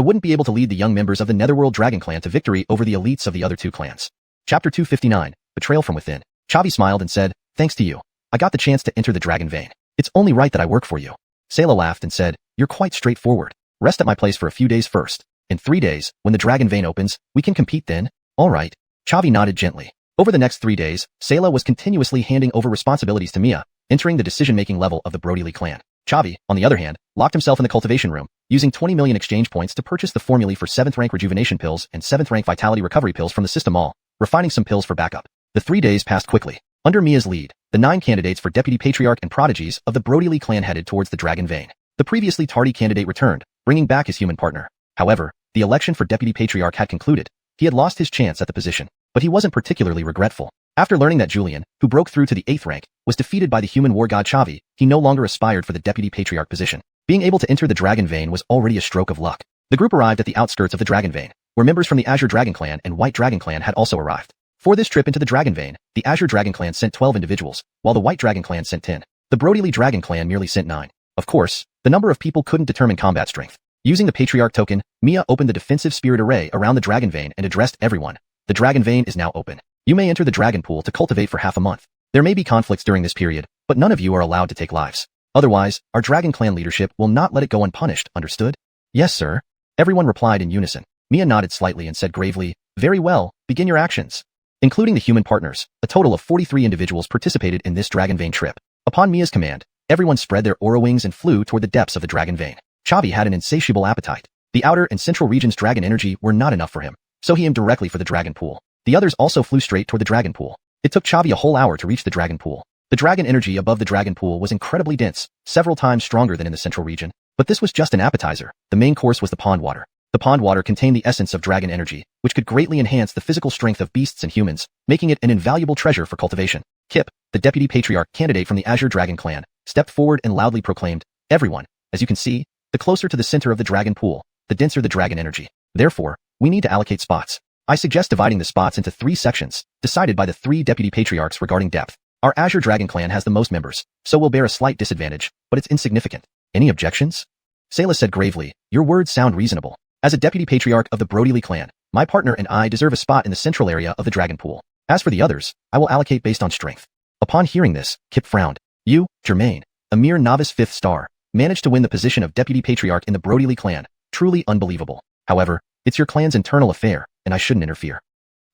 wouldn't be able to lead the young members of the Netherworld Dragon Clan to victory over the elites of the other 2 clans." Chapter 259, Betrayal from Within. Chavi smiled and said, "Thanks to you, I got the chance to enter the Dragon Vein. It's only right that I work for you." Sayla laughed and said, "You're quite straightforward. Rest at my place for a few days first. In 3 days, when the Dragon Vein opens, we can compete then." "All right." Chavi nodded gently. Over the next 3 days, Sayla was continuously handing over responsibilities to Mia, entering the decision-making level of the Brodylee clan. Chavi, on the other hand, locked himself in the cultivation room, using 20 million exchange points to purchase the formulae for 7th rank rejuvenation pills and 7th rank vitality recovery pills from the system mall, refining some pills for backup. The 3 days passed quickly. Under Mia's lead, the 9 candidates for Deputy Patriarch and prodigies of the Brody clan headed towards the Dragon Vein. The previously tardy candidate returned, bringing back his human partner. However, the election for Deputy Patriarch had concluded. He had lost his chance at the position, but he wasn't particularly regretful. After learning that Julian, who broke through to the 8th rank, was defeated by the human war god Xavi, he no longer aspired for the Deputy Patriarch position. Being able to enter the Dragon Vein was already a stroke of luck. The group arrived at the outskirts of the Dragon Vein, where members from the Azure Dragon Clan and White Dragon Clan had also arrived. For this trip into the Dragon Vein, the Azure Dragon Clan sent 12 individuals, while the White Dragon Clan sent 10. The Brody Dragon Clan merely sent 9. Of course, the number of people couldn't determine combat strength. Using the Patriarch token, Mia opened the defensive spirit array around the Dragon Vein and addressed everyone. The Dragon Vein is now open. You may enter the Dragon Pool to cultivate for half a month. There may be conflicts during this period, but none of you are allowed to take lives. Otherwise, our Dragon Clan leadership will not let it go unpunished, understood? Yes, sir. Everyone replied in unison. Mia nodded slightly and said gravely, very well, begin your actions. Including the human partners, a total of 43 individuals participated in this Dragon Vein trip. Upon Mia's command, everyone spread their aura wings and flew toward the depths of the Dragon Vein. Xavi had an insatiable appetite. The outer and central region's dragon energy were not enough for him, so he aimed directly for the Dragon Pool. The others also flew straight toward the Dragon Pool. It took Xavi a whole hour to reach the Dragon Pool. The dragon energy above the Dragon Pool was incredibly dense, several times stronger than in the central region. But this was just an appetizer. The main course was the pond water. The pond water contained the essence of dragon energy, which could greatly enhance the physical strength of beasts and humans, making it an invaluable treasure for cultivation. Kip, the Deputy Patriarch candidate from the Azure Dragon Clan, stepped forward and loudly proclaimed, everyone, as you can see, the closer to the center of the Dragon Pool, the denser the dragon energy. Therefore, we need to allocate spots. I suggest dividing the spots into 3 sections, decided by the 3 Deputy Patriarchs regarding depth. Our Azure Dragon Clan has the most members, so we'll bear a slight disadvantage, but it's insignificant. Any objections? Sayla said gravely, your words sound reasonable. As a Deputy Patriarch of the Brody clan, my partner and I deserve a spot in the central area of the Dragon Pool. As for the others, I will allocate based on strength. Upon hearing this, Kip frowned. You, Germain, a mere novice 5th star, managed to win the position of Deputy Patriarch in the Brody clan. Truly unbelievable. However, it's your clan's internal affair, and I shouldn't interfere.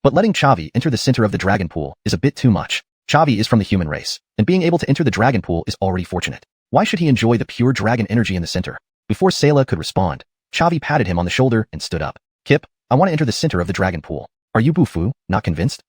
But letting Xavi enter the center of the Dragon Pool is a bit too much. Xavi is from the human race, and being able to enter the Dragon Pool is already fortunate. Why should he enjoy the pure dragon energy in the center? Before Sayla could respond, Xavi patted him on the shoulder and stood up. Kip, I want to enter the center of the Dragon Pool. Are you Bufu, not convinced?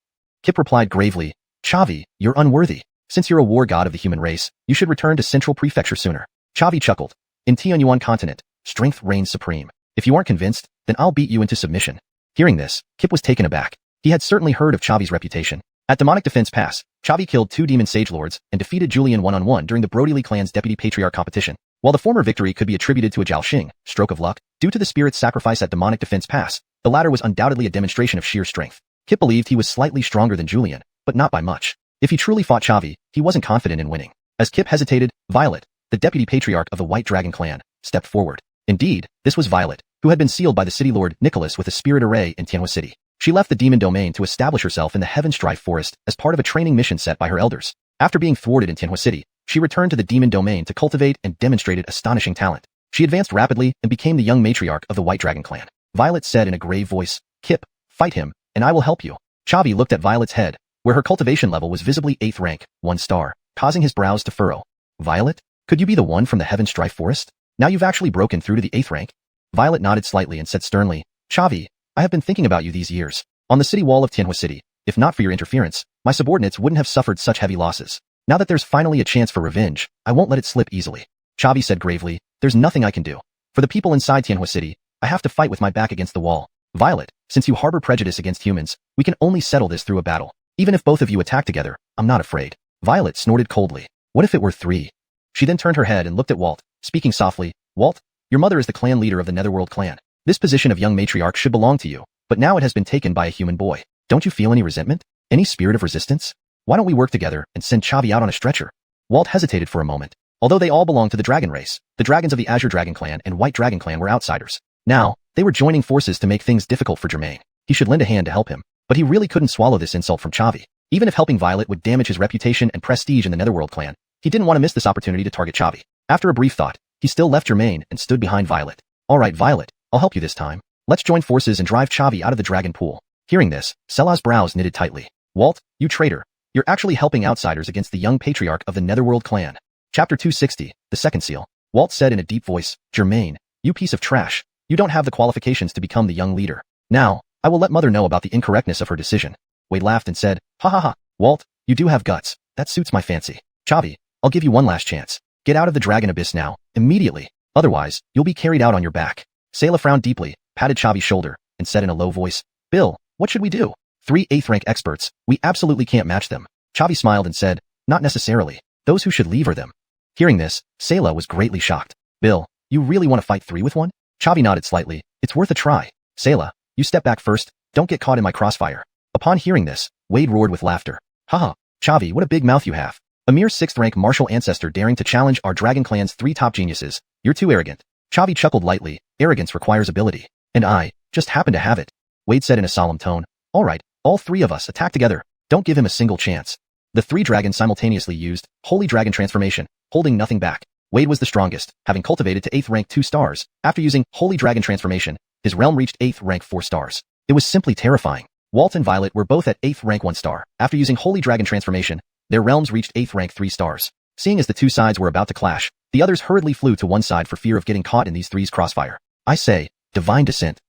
Kip replied gravely, Xavi, you're unworthy. Since you're a war god of the human race, you should return to Central Prefecture sooner. Xavi chuckled. In xuanhuan continent, strength reigns supreme. If you aren't convinced, then I'll beat you into submission. Hearing this, Kip was taken aback. He had certainly heard of Xavi's reputation. At Demonic Defense Pass, Xavi killed 2 demon sage lords and defeated Julian one-on-one during the Brody clan's Deputy Patriarch competition. While the former victory could be attributed to a Jiaoxing, stroke of luck, due to the spirit's sacrifice at Demonic Defense Pass, the latter was undoubtedly a demonstration of sheer strength. Kip believed he was slightly stronger than Julian, but not by much. If he truly fought Xavi, he wasn't confident in winning. As Kip hesitated, Violet, the Deputy Patriarch of the White Dragon Clan, stepped forward. Indeed, this was Violet, who had been sealed by the city lord Nicholas with a spirit array in Tianhua City. She left the demon domain to establish herself in the Heaven Strife Forest as part of a training mission set by her elders. After being thwarted in Tianhua City, she returned to the demon domain to cultivate and demonstrated astonishing talent. She advanced rapidly and became the young matriarch of the White Dragon Clan. Violet said in a grave voice, Kip, fight him, and I will help you. Xavi looked at Violet's head, where her cultivation level was visibly 8th rank, 1 star, causing his brows to furrow. Violet? Could you be the one from the Heaven Strife Forest? Now you've actually broken through to the 8th rank? Violet nodded slightly and said sternly, Xavi, I have been thinking about you these years. On the city wall of Tianhua City, if not for your interference, my subordinates wouldn't have suffered such heavy losses. Now that there's finally a chance for revenge, I won't let it slip easily. Xavi said gravely, there's nothing I can do. For the people inside Tianhua City, I have to fight with my back against the wall. Violet, since you harbor prejudice against humans, we can only settle this through a battle. Even if both of you attack together, I'm not afraid. Violet snorted coldly. What if it were 3? She then turned her head and looked at Walt, speaking softly, Walt, your mother is the clan leader of the Netherworld clan. This position of young matriarch should belong to you, but now it has been taken by a human boy. Don't you feel any resentment? Any spirit of resistance? Why don't we work together and send Xavi out on a stretcher? Walt hesitated for a moment. Although they all belonged to the dragon race, the dragons of the Azure Dragon Clan and White Dragon Clan were outsiders. Now, they were joining forces to make things difficult for Germain. He should lend a hand to help him. But he really couldn't swallow this insult from Xavi. Even if helping Violet would damage his reputation and prestige in the Netherworld clan, he didn't want to miss this opportunity to target Xavi. After a brief thought, he still left Germain and stood behind Violet. Alright Violet, I'll help you this time. Let's join forces and drive Xavi out of the Dragon Pool. Hearing this, Sela's brows knitted tightly. Walt, you traitor. You're actually helping outsiders against the young patriarch of the Netherworld clan. Chapter 260, The Second Seal. Walt said in a deep voice, Germain, you piece of trash. You don't have the qualifications to become the young leader. Now, I will let Mother know about the incorrectness of her decision. Wade laughed and said, ha ha ha, Walt, You do have guts. That suits my fancy. Chavi, I'll give you one last chance. Get out of the dragon abyss now, immediately. Otherwise, you'll be carried out on your back. Sayla frowned deeply, patted Chavi's shoulder, and said in a low voice, Bill, what should we do? 3 8th rank experts, we absolutely can't match them. Chavi smiled and said, not necessarily. Those who should leave are them. Hearing this, Sayla was greatly shocked. Bill, you really want to fight 3 with 1? Chavi nodded slightly. It's worth a try. Sayla, you step back first. Don't get caught in my crossfire. Upon hearing this, Wade roared with laughter. Haha, Chavi, what a big mouth you have. A mere 6th rank martial ancestor daring to challenge our dragon clan's 3 top geniuses. You're too arrogant. Chavi chuckled lightly. Arrogance requires ability. And I just happen to have it. Wade said in a solemn tone. All right, all 3 of us attack together. Don't give him a single chance. The 3 dragons simultaneously used Holy Dragon Transformation, holding nothing back. Wade was the strongest, having cultivated to 8th rank 2 stars. After using Holy Dragon Transformation, his realm reached 8th rank 4 stars. It was simply terrifying. Walt and Violet were both at 8th rank 1 star. After using Holy Dragon Transformation, their realms reached 8th rank 3 stars. Seeing as the 2 sides were about to clash, the others hurriedly flew to one side for fear of getting caught in these 3's crossfire. I say, Divine Descent.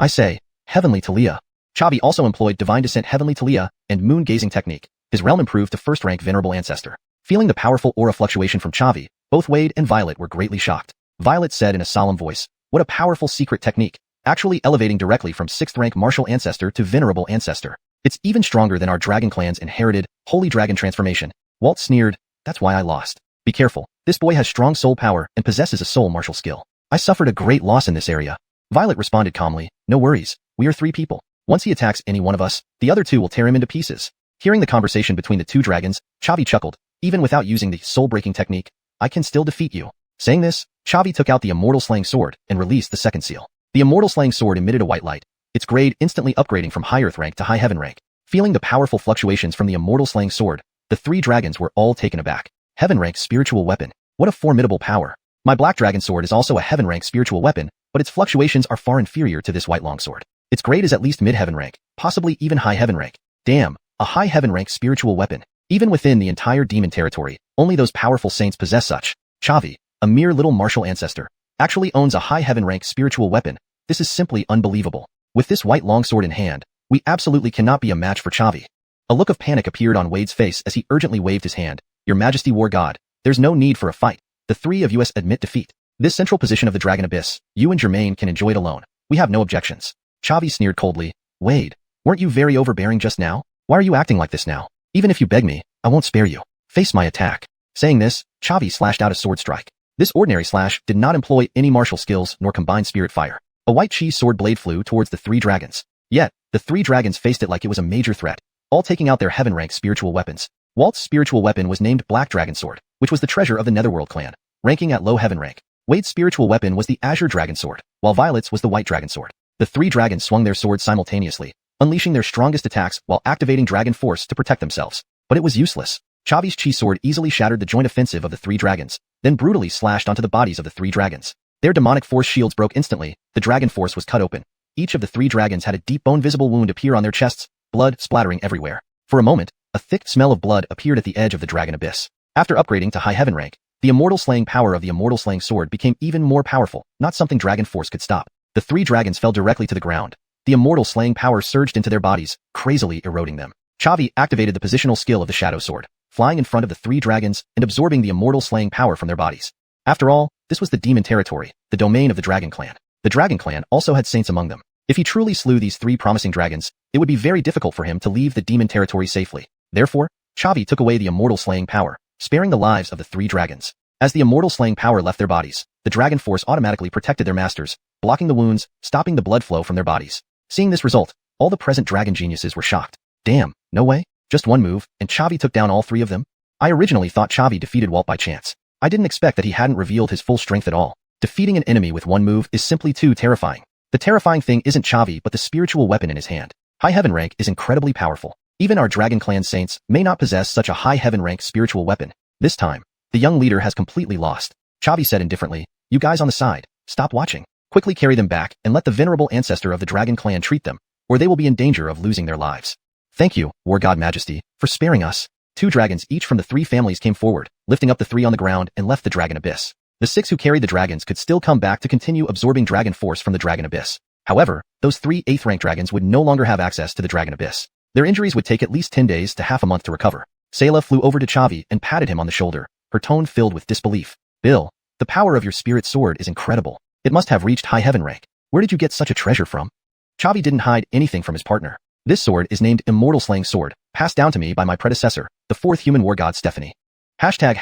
I say, Heavenly Talia. Chavi also employed Divine Descent Heavenly Talia and Moon Gazing Technique. His realm improved to 1st rank Venerable Ancestor. Feeling the powerful aura fluctuation from Chavi, both Wade and Violet were greatly shocked. Violet said in a solemn voice, what a powerful secret technique, actually elevating directly from 6th rank Martial Ancestor to Venerable Ancestor. It's even stronger than our Dragon Clan's inherited Holy Dragon Transformation. Walt sneered, that's why I lost. Be careful, this boy has strong soul power and possesses a soul martial skill. I suffered a great loss in this area. Violet responded calmly, no worries, we are 3 people. Once he attacks any one of us, the other 2 will tear him into pieces. Hearing the conversation between the 2 dragons, Chavi chuckled, even without using the soul-breaking technique, I can still defeat you. Saying this, Chavi took out the Immortal Slaying Sword and released the 2nd seal. The Immortal Slaying Sword emitted a white light, its grade instantly upgrading from high Earth rank to high Heaven rank. Feeling the powerful fluctuations from the Immortal Slaying Sword, the 3 dragons were all taken aback. Heaven rank spiritual weapon. What a formidable power. My Black Dragon Sword is also a Heaven rank spiritual weapon, but its fluctuations are far inferior to this White Longsword. Its grade is at least mid-Heaven rank, possibly even high Heaven rank. Damn, a high Heaven rank spiritual weapon. Even within the entire demon territory, only those powerful saints possess such. Chavi, a mere little martial ancestor, actually owns a high Heaven rank spiritual weapon. This is simply unbelievable. With this White Longsword in hand, we absolutely cannot be a match for Chavi. A look of panic appeared on Wade's face as he urgently waved his hand. Your Majesty War God, there's no need for a fight. The 3 of us admit defeat. This central position of the Dragon Abyss, you and Germain can enjoy it alone. We have no objections. Chavi sneered coldly. Wade, weren't you very overbearing just now? Why are you acting like this now? Even if you beg me, I won't spare you. Face my attack. Saying this, Chavi slashed out a sword strike. This ordinary slash did not employ any martial skills nor combined spirit fire. A white chi sword blade flew towards the 3 dragons. Yet, the 3 dragons faced it like it was a major threat, all taking out their Heaven rank spiritual weapons. Walt's spiritual weapon was named Black Dragon Sword, which was the treasure of the Netherworld clan, ranking at low Heaven rank. Wade's spiritual weapon was the Azure Dragon Sword, while Violet's was the White Dragon Sword. The 3 dragons swung their swords simultaneously, unleashing their strongest attacks while activating Dragon Force to protect themselves. But it was useless. Chavi's chi sword easily shattered the joint offensive of the 3 dragons, then brutally slashed onto the bodies of the 3 dragons. Their demonic force shields broke instantly, the Dragon Force was cut open. Each of the 3 dragons had a deep bone-visible wound appear on their chests, blood splattering everywhere. For a moment, a thick smell of blood appeared at the edge of the Dragon Abyss. After upgrading to high Heaven rank, the immortal slaying power of the Immortal Slaying Sword became even more powerful, not something Dragon Force could stop. The 3 dragons fell directly to the ground. The immortal slaying power surged into their bodies, crazily eroding them. Chavi activated the positional skill of the Shadow Sword, flying in front of the 3 dragons and absorbing the immortal slaying power from their bodies. After all, this was the demon territory, the domain of the Dragon Clan. The Dragon Clan also had saints among them. If he truly slew these 3 promising dragons, it would be very difficult for him to leave the demon territory safely. Therefore, Chavi took away the immortal slaying power, sparing the lives of the 3 dragons. As the immortal slaying power left their bodies, the Dragon Force automatically protected their masters, blocking the wounds, stopping the blood flow from their bodies. Seeing this result, all the present dragon geniuses were shocked. Damn, no way? Just one move, and Chavi took down all 3 of them? I originally thought Chavi defeated Walt by chance. I didn't expect that he hadn't revealed his full strength at all. Defeating an enemy with one move is simply too terrifying. The terrifying thing isn't Chavi but the spiritual weapon in his hand. High Heaven rank is incredibly powerful. Even our Dragon Clan saints may not possess such a high Heaven rank spiritual weapon. This time, the young leader has completely lost. Chavi said indifferently, you guys on the side, stop watching. Quickly carry them back and let the venerable ancestor of the Dragon Clan treat them, or they will be in danger of losing their lives. Thank you, War God Majesty, for sparing us. 2 dragons each from the 3 families came forward, lifting up the 3 on the ground and left the Dragon Abyss. The 6 who carried the dragons could still come back to continue absorbing Dragon Force from the Dragon Abyss. However, those 3 8th rank dragons would no longer have access to the Dragon Abyss. Their injuries would take at least 10 days to half a month to recover. Sayla flew over to Chavi and patted him on the shoulder, her tone filled with disbelief. Bill, the power of your spirit sword is incredible. It must have reached high heaven rank. Where did you get such a treasure from? Chavi didn't hide anything from his partner. This sword is named Immortal Slaying Sword, passed down to me by my predecessor, the fourth human war god Stephanie. Chapter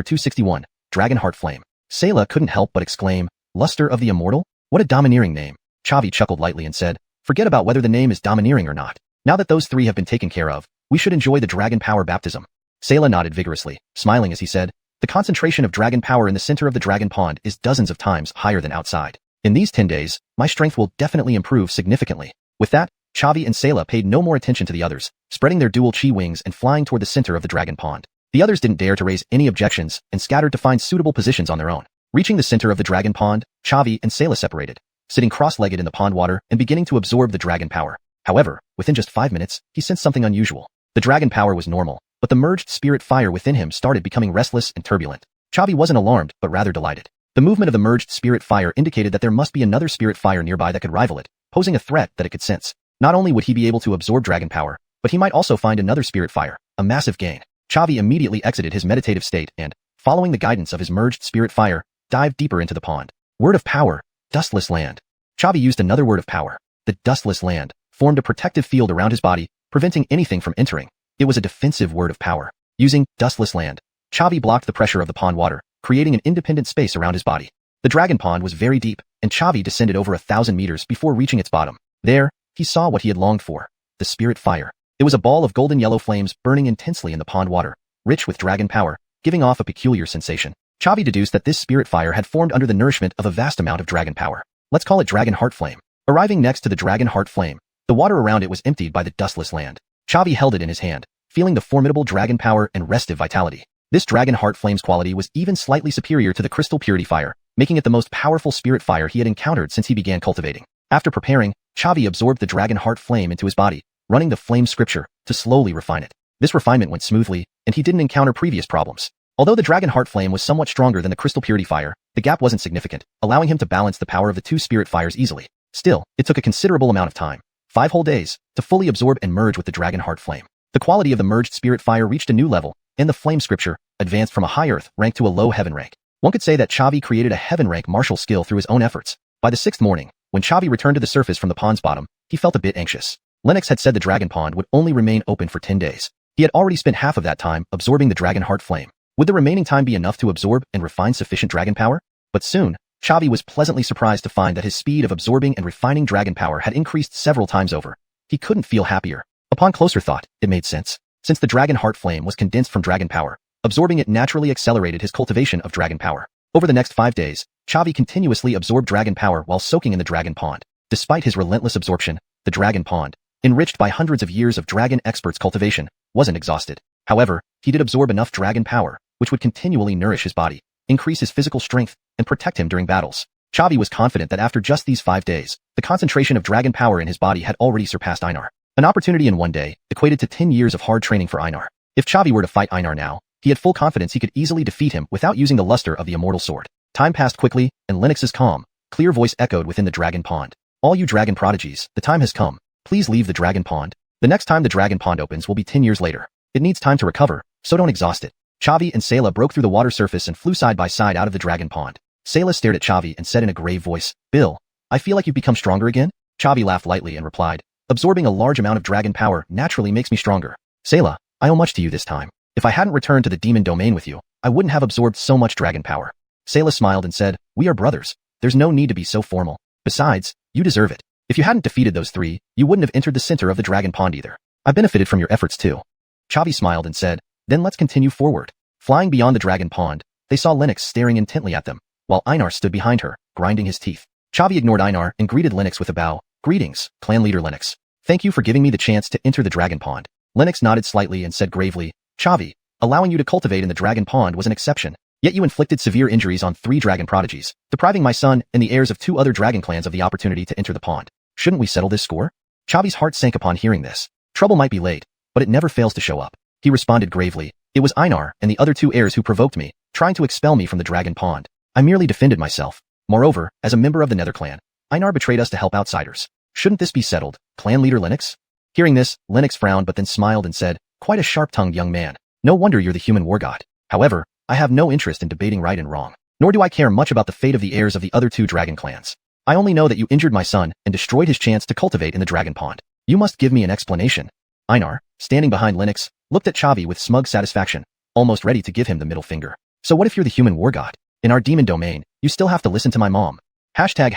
261, Dragonheart Flame. Sayla couldn't help but exclaim, Luster of the Immortal? What a domineering name. Chavi chuckled lightly and said, forget about whether the name is domineering or not. Now that those three have been taken care of, we should enjoy the dragon power baptism. Sayla nodded vigorously, smiling as he said, the concentration of dragon power in the center of the dragon pond is dozens of times higher than outside. In these 10 days, my strength will definitely improve significantly. With that, Chavi and Sayla paid no more attention to the others, spreading their dual chi wings and flying toward the center of the dragon pond. The others didn't dare to raise any objections and scattered to find suitable positions on their own. Reaching the center of the dragon pond, Chavi and Sayla separated, sitting cross-legged in the pond water and beginning to absorb the dragon power. However, within just 5 minutes, he sensed something unusual. The dragon power was normal, but the merged spirit fire within him started becoming restless and turbulent. Chavi wasn't alarmed, but rather delighted. The movement of the merged spirit fire indicated that there must be another spirit fire nearby that could rival it, posing a threat that it could sense. Not only would he be able to absorb dragon power, but he might also find another spirit fire, a massive gain. Chavi immediately exited his meditative state and, following the guidance of his merged spirit fire, dived deeper into the pond. Word of power, Dustless Land. Chavi used another word of power. The Dustless Land formed a protective field around his body, preventing anything from entering. It was a defensive word of power. Using Dustless Land, Chavi blocked the pressure of the pond water, creating an independent space around his body. The dragon pond was very deep, and Chavi descended over 1,000 meters before reaching its bottom. There, he saw what he had longed for, the spirit fire. It was a ball of golden yellow flames burning intensely in the pond water, rich with dragon power, giving off a peculiar sensation. Chavi deduced that this spirit fire had formed under the nourishment of a vast amount of dragon power. Let's call it Dragon Heart Flame. Arriving next to the Dragon Heart Flame, the water around it was emptied by the Dustless Land. Chavi held it in his hand, feeling the formidable dragon power and restive vitality. This Dragon Heart Flame's quality was even slightly superior to the Crystal Purity Fire, making it the most powerful spirit fire he had encountered since he began cultivating. After preparing, Chavi absorbed the Dragon Heart Flame into his body, running the flame scripture to slowly refine it. This refinement went smoothly, and he didn't encounter previous problems. Although the Dragon Heart Flame was somewhat stronger than the Crystal Purity Fire, the gap wasn't significant, allowing him to balance the power of the two spirit fires easily. Still, it took a considerable amount of time, 5 whole days, to fully absorb and merge with the Dragon Heart Flame. The quality of the merged spirit fire reached a new level, and the flame scripture advanced from a high earth rank to a low heaven rank. One could say that Chavi created a heaven rank martial skill through his own efforts. By the 6th morning, when Chavi returned to the surface from the pond's bottom, he felt a bit anxious. Lennox had said the dragon pond would only remain open for 10 days. He had already spent half of that time absorbing the Dragon Heart Flame. Would the remaining time be enough to absorb and refine sufficient dragon power? But soon, Chavi was pleasantly surprised to find that his speed of absorbing and refining dragon power had increased several times over. He couldn't feel happier. Upon closer thought, it made sense. Since the Dragon Heart Flame was condensed from dragon power, absorbing it naturally accelerated his cultivation of dragon power. Over the next 5 days, Chavi continuously absorbed dragon power while soaking in the dragon pond. Despite his relentless absorption, the dragon pond, enriched by hundreds of years of dragon experts' cultivation, wasn't exhausted. However, he did absorb enough dragon power, which would continually nourish his body, increase his physical strength, and protect him during battles. Chavi was confident that after just these 5 days, the concentration of dragon power in his body had already surpassed Einar. An opportunity in 1 day equated to 10 years of hard training for Einar. If Chavi were to fight Einar now, he had full confidence he could easily defeat him without using the luster of the immortal sword. Time passed quickly, and Lennox's calm, clear voice echoed within the dragon pond. All you dragon prodigies, the time has come. Please leave the dragon pond. The next time the dragon pond opens will be 10 years later. It needs time to recover, so don't exhaust it. Chavi and Sayla broke through the water surface and flew side by side out of the dragon pond. Sayla stared at Chavi and said in a grave voice, Bill, I feel like you've become stronger again? Chavi laughed lightly and replied, absorbing a large amount of dragon power naturally makes me stronger. Sayla, I owe much to you this time. If I hadn't returned to the demon domain with you, I wouldn't have absorbed so much dragon power. Sayla smiled and said, we are brothers. There's no need to be so formal. Besides, you deserve it. If you hadn't defeated those 3, you wouldn't have entered the center of the dragon pond either. I benefited from your efforts too. Chavi smiled and said, then let's continue forward. Flying beyond the dragon pond, they saw Lennox staring intently at them, while Einar stood behind her, grinding his teeth. Chavi ignored Einar and greeted Lennox with a bow. Greetings, clan leader Lennox. Thank you for giving me the chance to enter the dragon pond. Lennox nodded slightly and said gravely, Chavi, allowing you to cultivate in the dragon pond was an exception. Yet you inflicted severe injuries on 3 dragon prodigies, depriving my son and the heirs of 2 other dragon clans of the opportunity to enter the pond. Shouldn't we settle this score? Chavi's heart sank upon hearing this. Trouble might be late, but it never fails to show up. He responded gravely, it was Einar and the other 2 heirs who provoked me, trying to expel me from the dragon pond. I merely defended myself. Moreover, as a member of the Nether clan, Einar betrayed us to help outsiders. Shouldn't this be settled, clan leader Lennox? Hearing this, Lennox frowned but then smiled and said, Quite a sharp-tongued young man. No wonder you're the human war god. However, I have no interest in debating right and wrong. Nor do I care much about the fate of the heirs of the other 2 dragon clans. I only know that you injured my son and destroyed his chance to cultivate in the dragon pond. You must give me an explanation. Einar, standing behind Linux, looked at Chavi with smug satisfaction, almost ready to give him the middle finger. So what if you're the human war god? In our demon domain, you still have to listen to my mom. Hashtag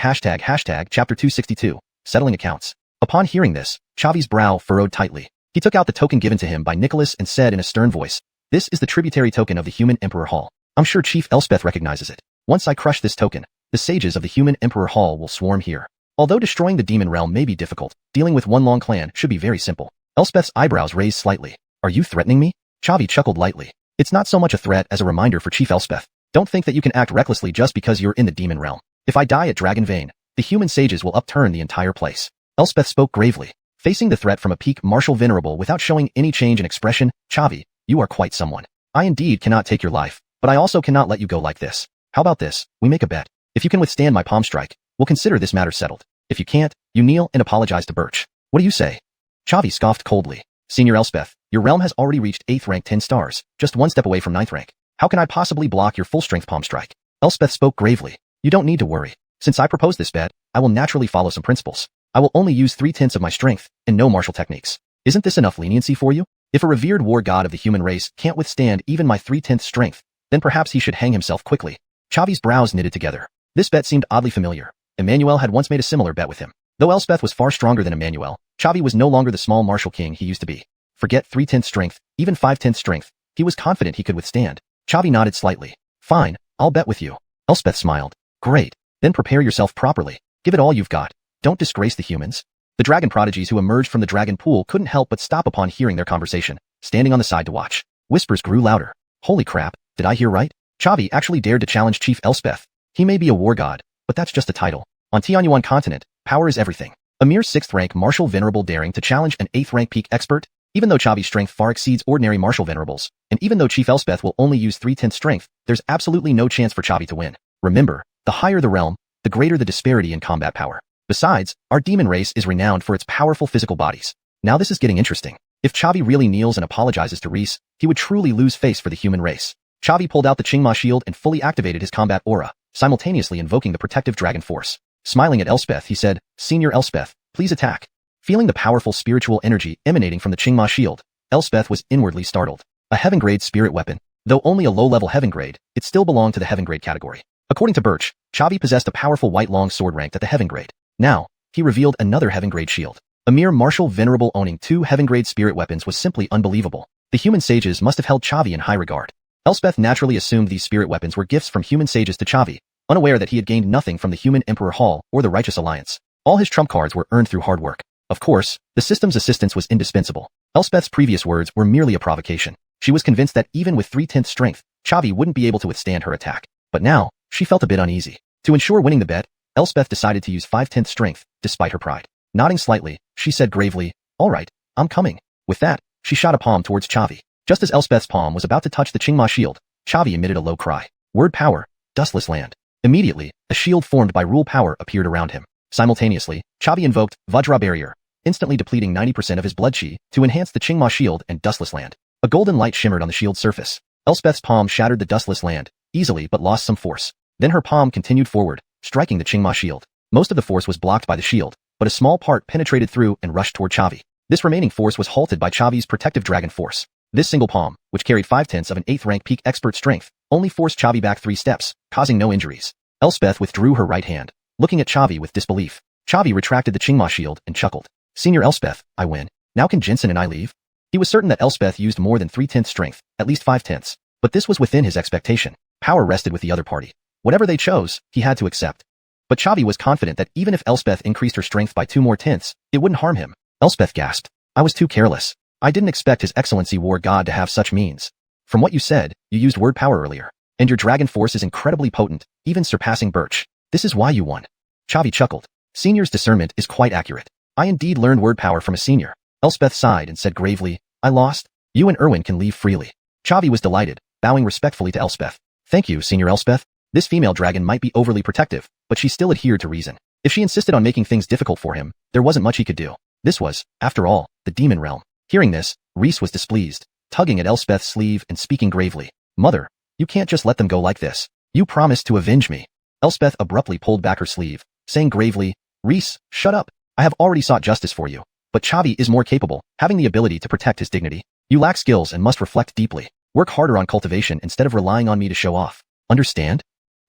chapter 262, settling accounts. Upon hearing this, Chavi's brow furrowed tightly. He took out the token given to him by Nicholas and said in a stern voice, "This is the tributary token of the human Emperor Hall. I'm sure Chief Elspeth recognizes it. Once I crush this token, the sages of the human Emperor Hall will swarm here. Although destroying the demon realm may be difficult, dealing with one long clan should be very simple." Elspeth's eyebrows raised slightly. "Are you threatening me?" Chavi chuckled lightly. "It's not so much a threat as a reminder for Chief Elspeth. Don't think that you can act recklessly just because you're in the demon realm. If I die at Dragon Vein, the human sages will upturn the entire place." Elspeth spoke gravely, facing the threat from a peak martial venerable without showing any change in expression. "Chavi, you are quite someone. I indeed cannot take your life, but I also cannot let you go like this. How about this? We make a bet. If you can withstand my palm strike, we'll consider this matter settled. If you can't, you kneel and apologize to Birch. What do you say?" Chavi scoffed coldly. "Senior Elspeth, your realm has already reached 8th rank 10 stars, just 1 step away from 9th rank. How can I possibly block your full-strength palm strike?" Elspeth spoke gravely. "You don't need to worry. Since I proposed this bet, I will naturally follow some principles. I will only use 3/10 of my strength, and no martial techniques. Isn't this enough leniency for you? If a revered war god of the human race can't withstand even my 3/10 strength, then perhaps he should hang himself quickly." Chavi's brows knitted together. This bet seemed oddly familiar. Emmanuel had once made a similar bet with him. Though Elspeth was far stronger than Emmanuel, Chavi was no longer the small martial king he used to be. Forget 3/10 strength, even 5/10 strength, he was confident he could withstand. Chavi nodded slightly. "Fine, I'll bet with you." Elspeth smiled. "Great. Then prepare yourself properly. Give it all you've got. Don't disgrace the humans." The dragon prodigies who emerged from the dragon pool couldn't help but stop upon hearing their conversation, standing on the side to watch. Whispers grew louder. "Holy crap, did I hear right? Chavi actually dared to challenge Chief Elspeth. He may be a war god, but that's just a title. On Xuanhuan continent, power is everything. A mere 6th rank martial venerable daring to challenge an 8th rank peak expert? Even though Chavi's strength far exceeds ordinary martial venerables, and even though Chief Elspeth will only use 3/10 strength, there's absolutely no chance for Chavi to win. Remember, the higher the realm, the greater the disparity in combat power. Besides, our demon race is renowned for its powerful physical bodies. Now this is getting interesting. If Chavi really kneels and apologizes to Reese, he would truly lose face for the human race." Chavi pulled out the Qingma shield and fully activated his combat aura, simultaneously invoking the protective dragon force. Smiling at Elspeth, he said, "Senior Elspeth, please attack." Feeling the powerful spiritual energy emanating from the Qingma shield, Elspeth was inwardly startled. A heaven grade spirit weapon. Though only a low-level heaven grade, it still belonged to the heaven grade category. According to Birch, Chavi possessed a powerful white long sword ranked at the heaven grade. Now, he revealed another heaven grade shield. A mere martial venerable owning 2 heaven grade spirit weapons was simply unbelievable. The human sages must have held Chavi in high regard. Elspeth naturally assumed these spirit weapons were gifts from human sages to Chavi, unaware that he had gained nothing from the human Emperor Hall or the Righteous Alliance. All his trump cards were earned through hard work. Of course, the system's assistance was indispensable. Elspeth's previous words were merely a provocation. She was convinced that even with 3/10 strength, Chavi wouldn't be able to withstand her attack. But now, she felt a bit uneasy. To ensure winning the bet, Elspeth decided to use 5/10 strength, despite her pride. Nodding slightly, she said gravely, "All right, I'm coming." With that, she shot a palm towards Chavi. Just as Elspeth's palm was about to touch the Qingma shield, Chavi emitted a low cry. Word power, dustless land. Immediately, a shield formed by rule power appeared around him. Simultaneously, Chavi invoked Vajra Barrier, instantly depleting 90% of his blood chi to enhance the Qingma shield and dustless land. A golden light shimmered on the shield's surface. Elspeth's palm shattered the dustless land, easily but lost some force. Then her palm continued forward, striking the Qingma shield. Most of the force was blocked by the shield, but a small part penetrated through and rushed toward Chavi. This remaining force was halted by Chavi's protective dragon force. This single palm, which carried 5/10 of an 8th rank peak expert strength, only forced Chavi back 3 steps, causing no injuries. Elspeth withdrew her right hand, looking at Chavi with disbelief. Chavi retracted the Qingma shield and chuckled. "Senior Elspeth, I win. Now can Jensen and I leave?" He was certain that Elspeth used more than 3/10 strength, at least 5/10, but this was within his expectation. Power rested with the other party. Whatever they chose, he had to accept. But Chavi was confident that even if Elspeth increased her strength by 2 more tenths, it wouldn't harm him. Elspeth gasped. "I was too careless. I didn't expect His Excellency War God to have such means. From what you said, you used word power earlier, and your dragon force is incredibly potent, even surpassing Birch. This is why you won." Chavi chuckled. "Senior's discernment is quite accurate. I indeed learned word power from a senior." Elspeth sighed and said gravely, "I lost. You and Erwin can leave freely." Chavi was delighted, bowing respectfully to Elspeth. "Thank you, Senior Elspeth." This female dragon might be overly protective, but she still adhered to reason. If she insisted on making things difficult for him, there wasn't much he could do. This was, after all, the demon realm. Hearing this, Reese was displeased, tugging at Elspeth's sleeve and speaking gravely. Mother, you can't just let them go like this. You promised to avenge me. Elspeth abruptly pulled back her sleeve, saying gravely, Reese, shut up. I have already sought justice for you. But Chavi is more capable, having the ability to protect his dignity. You lack skills and must reflect deeply. Work harder on cultivation instead of relying on me to show off. Understand?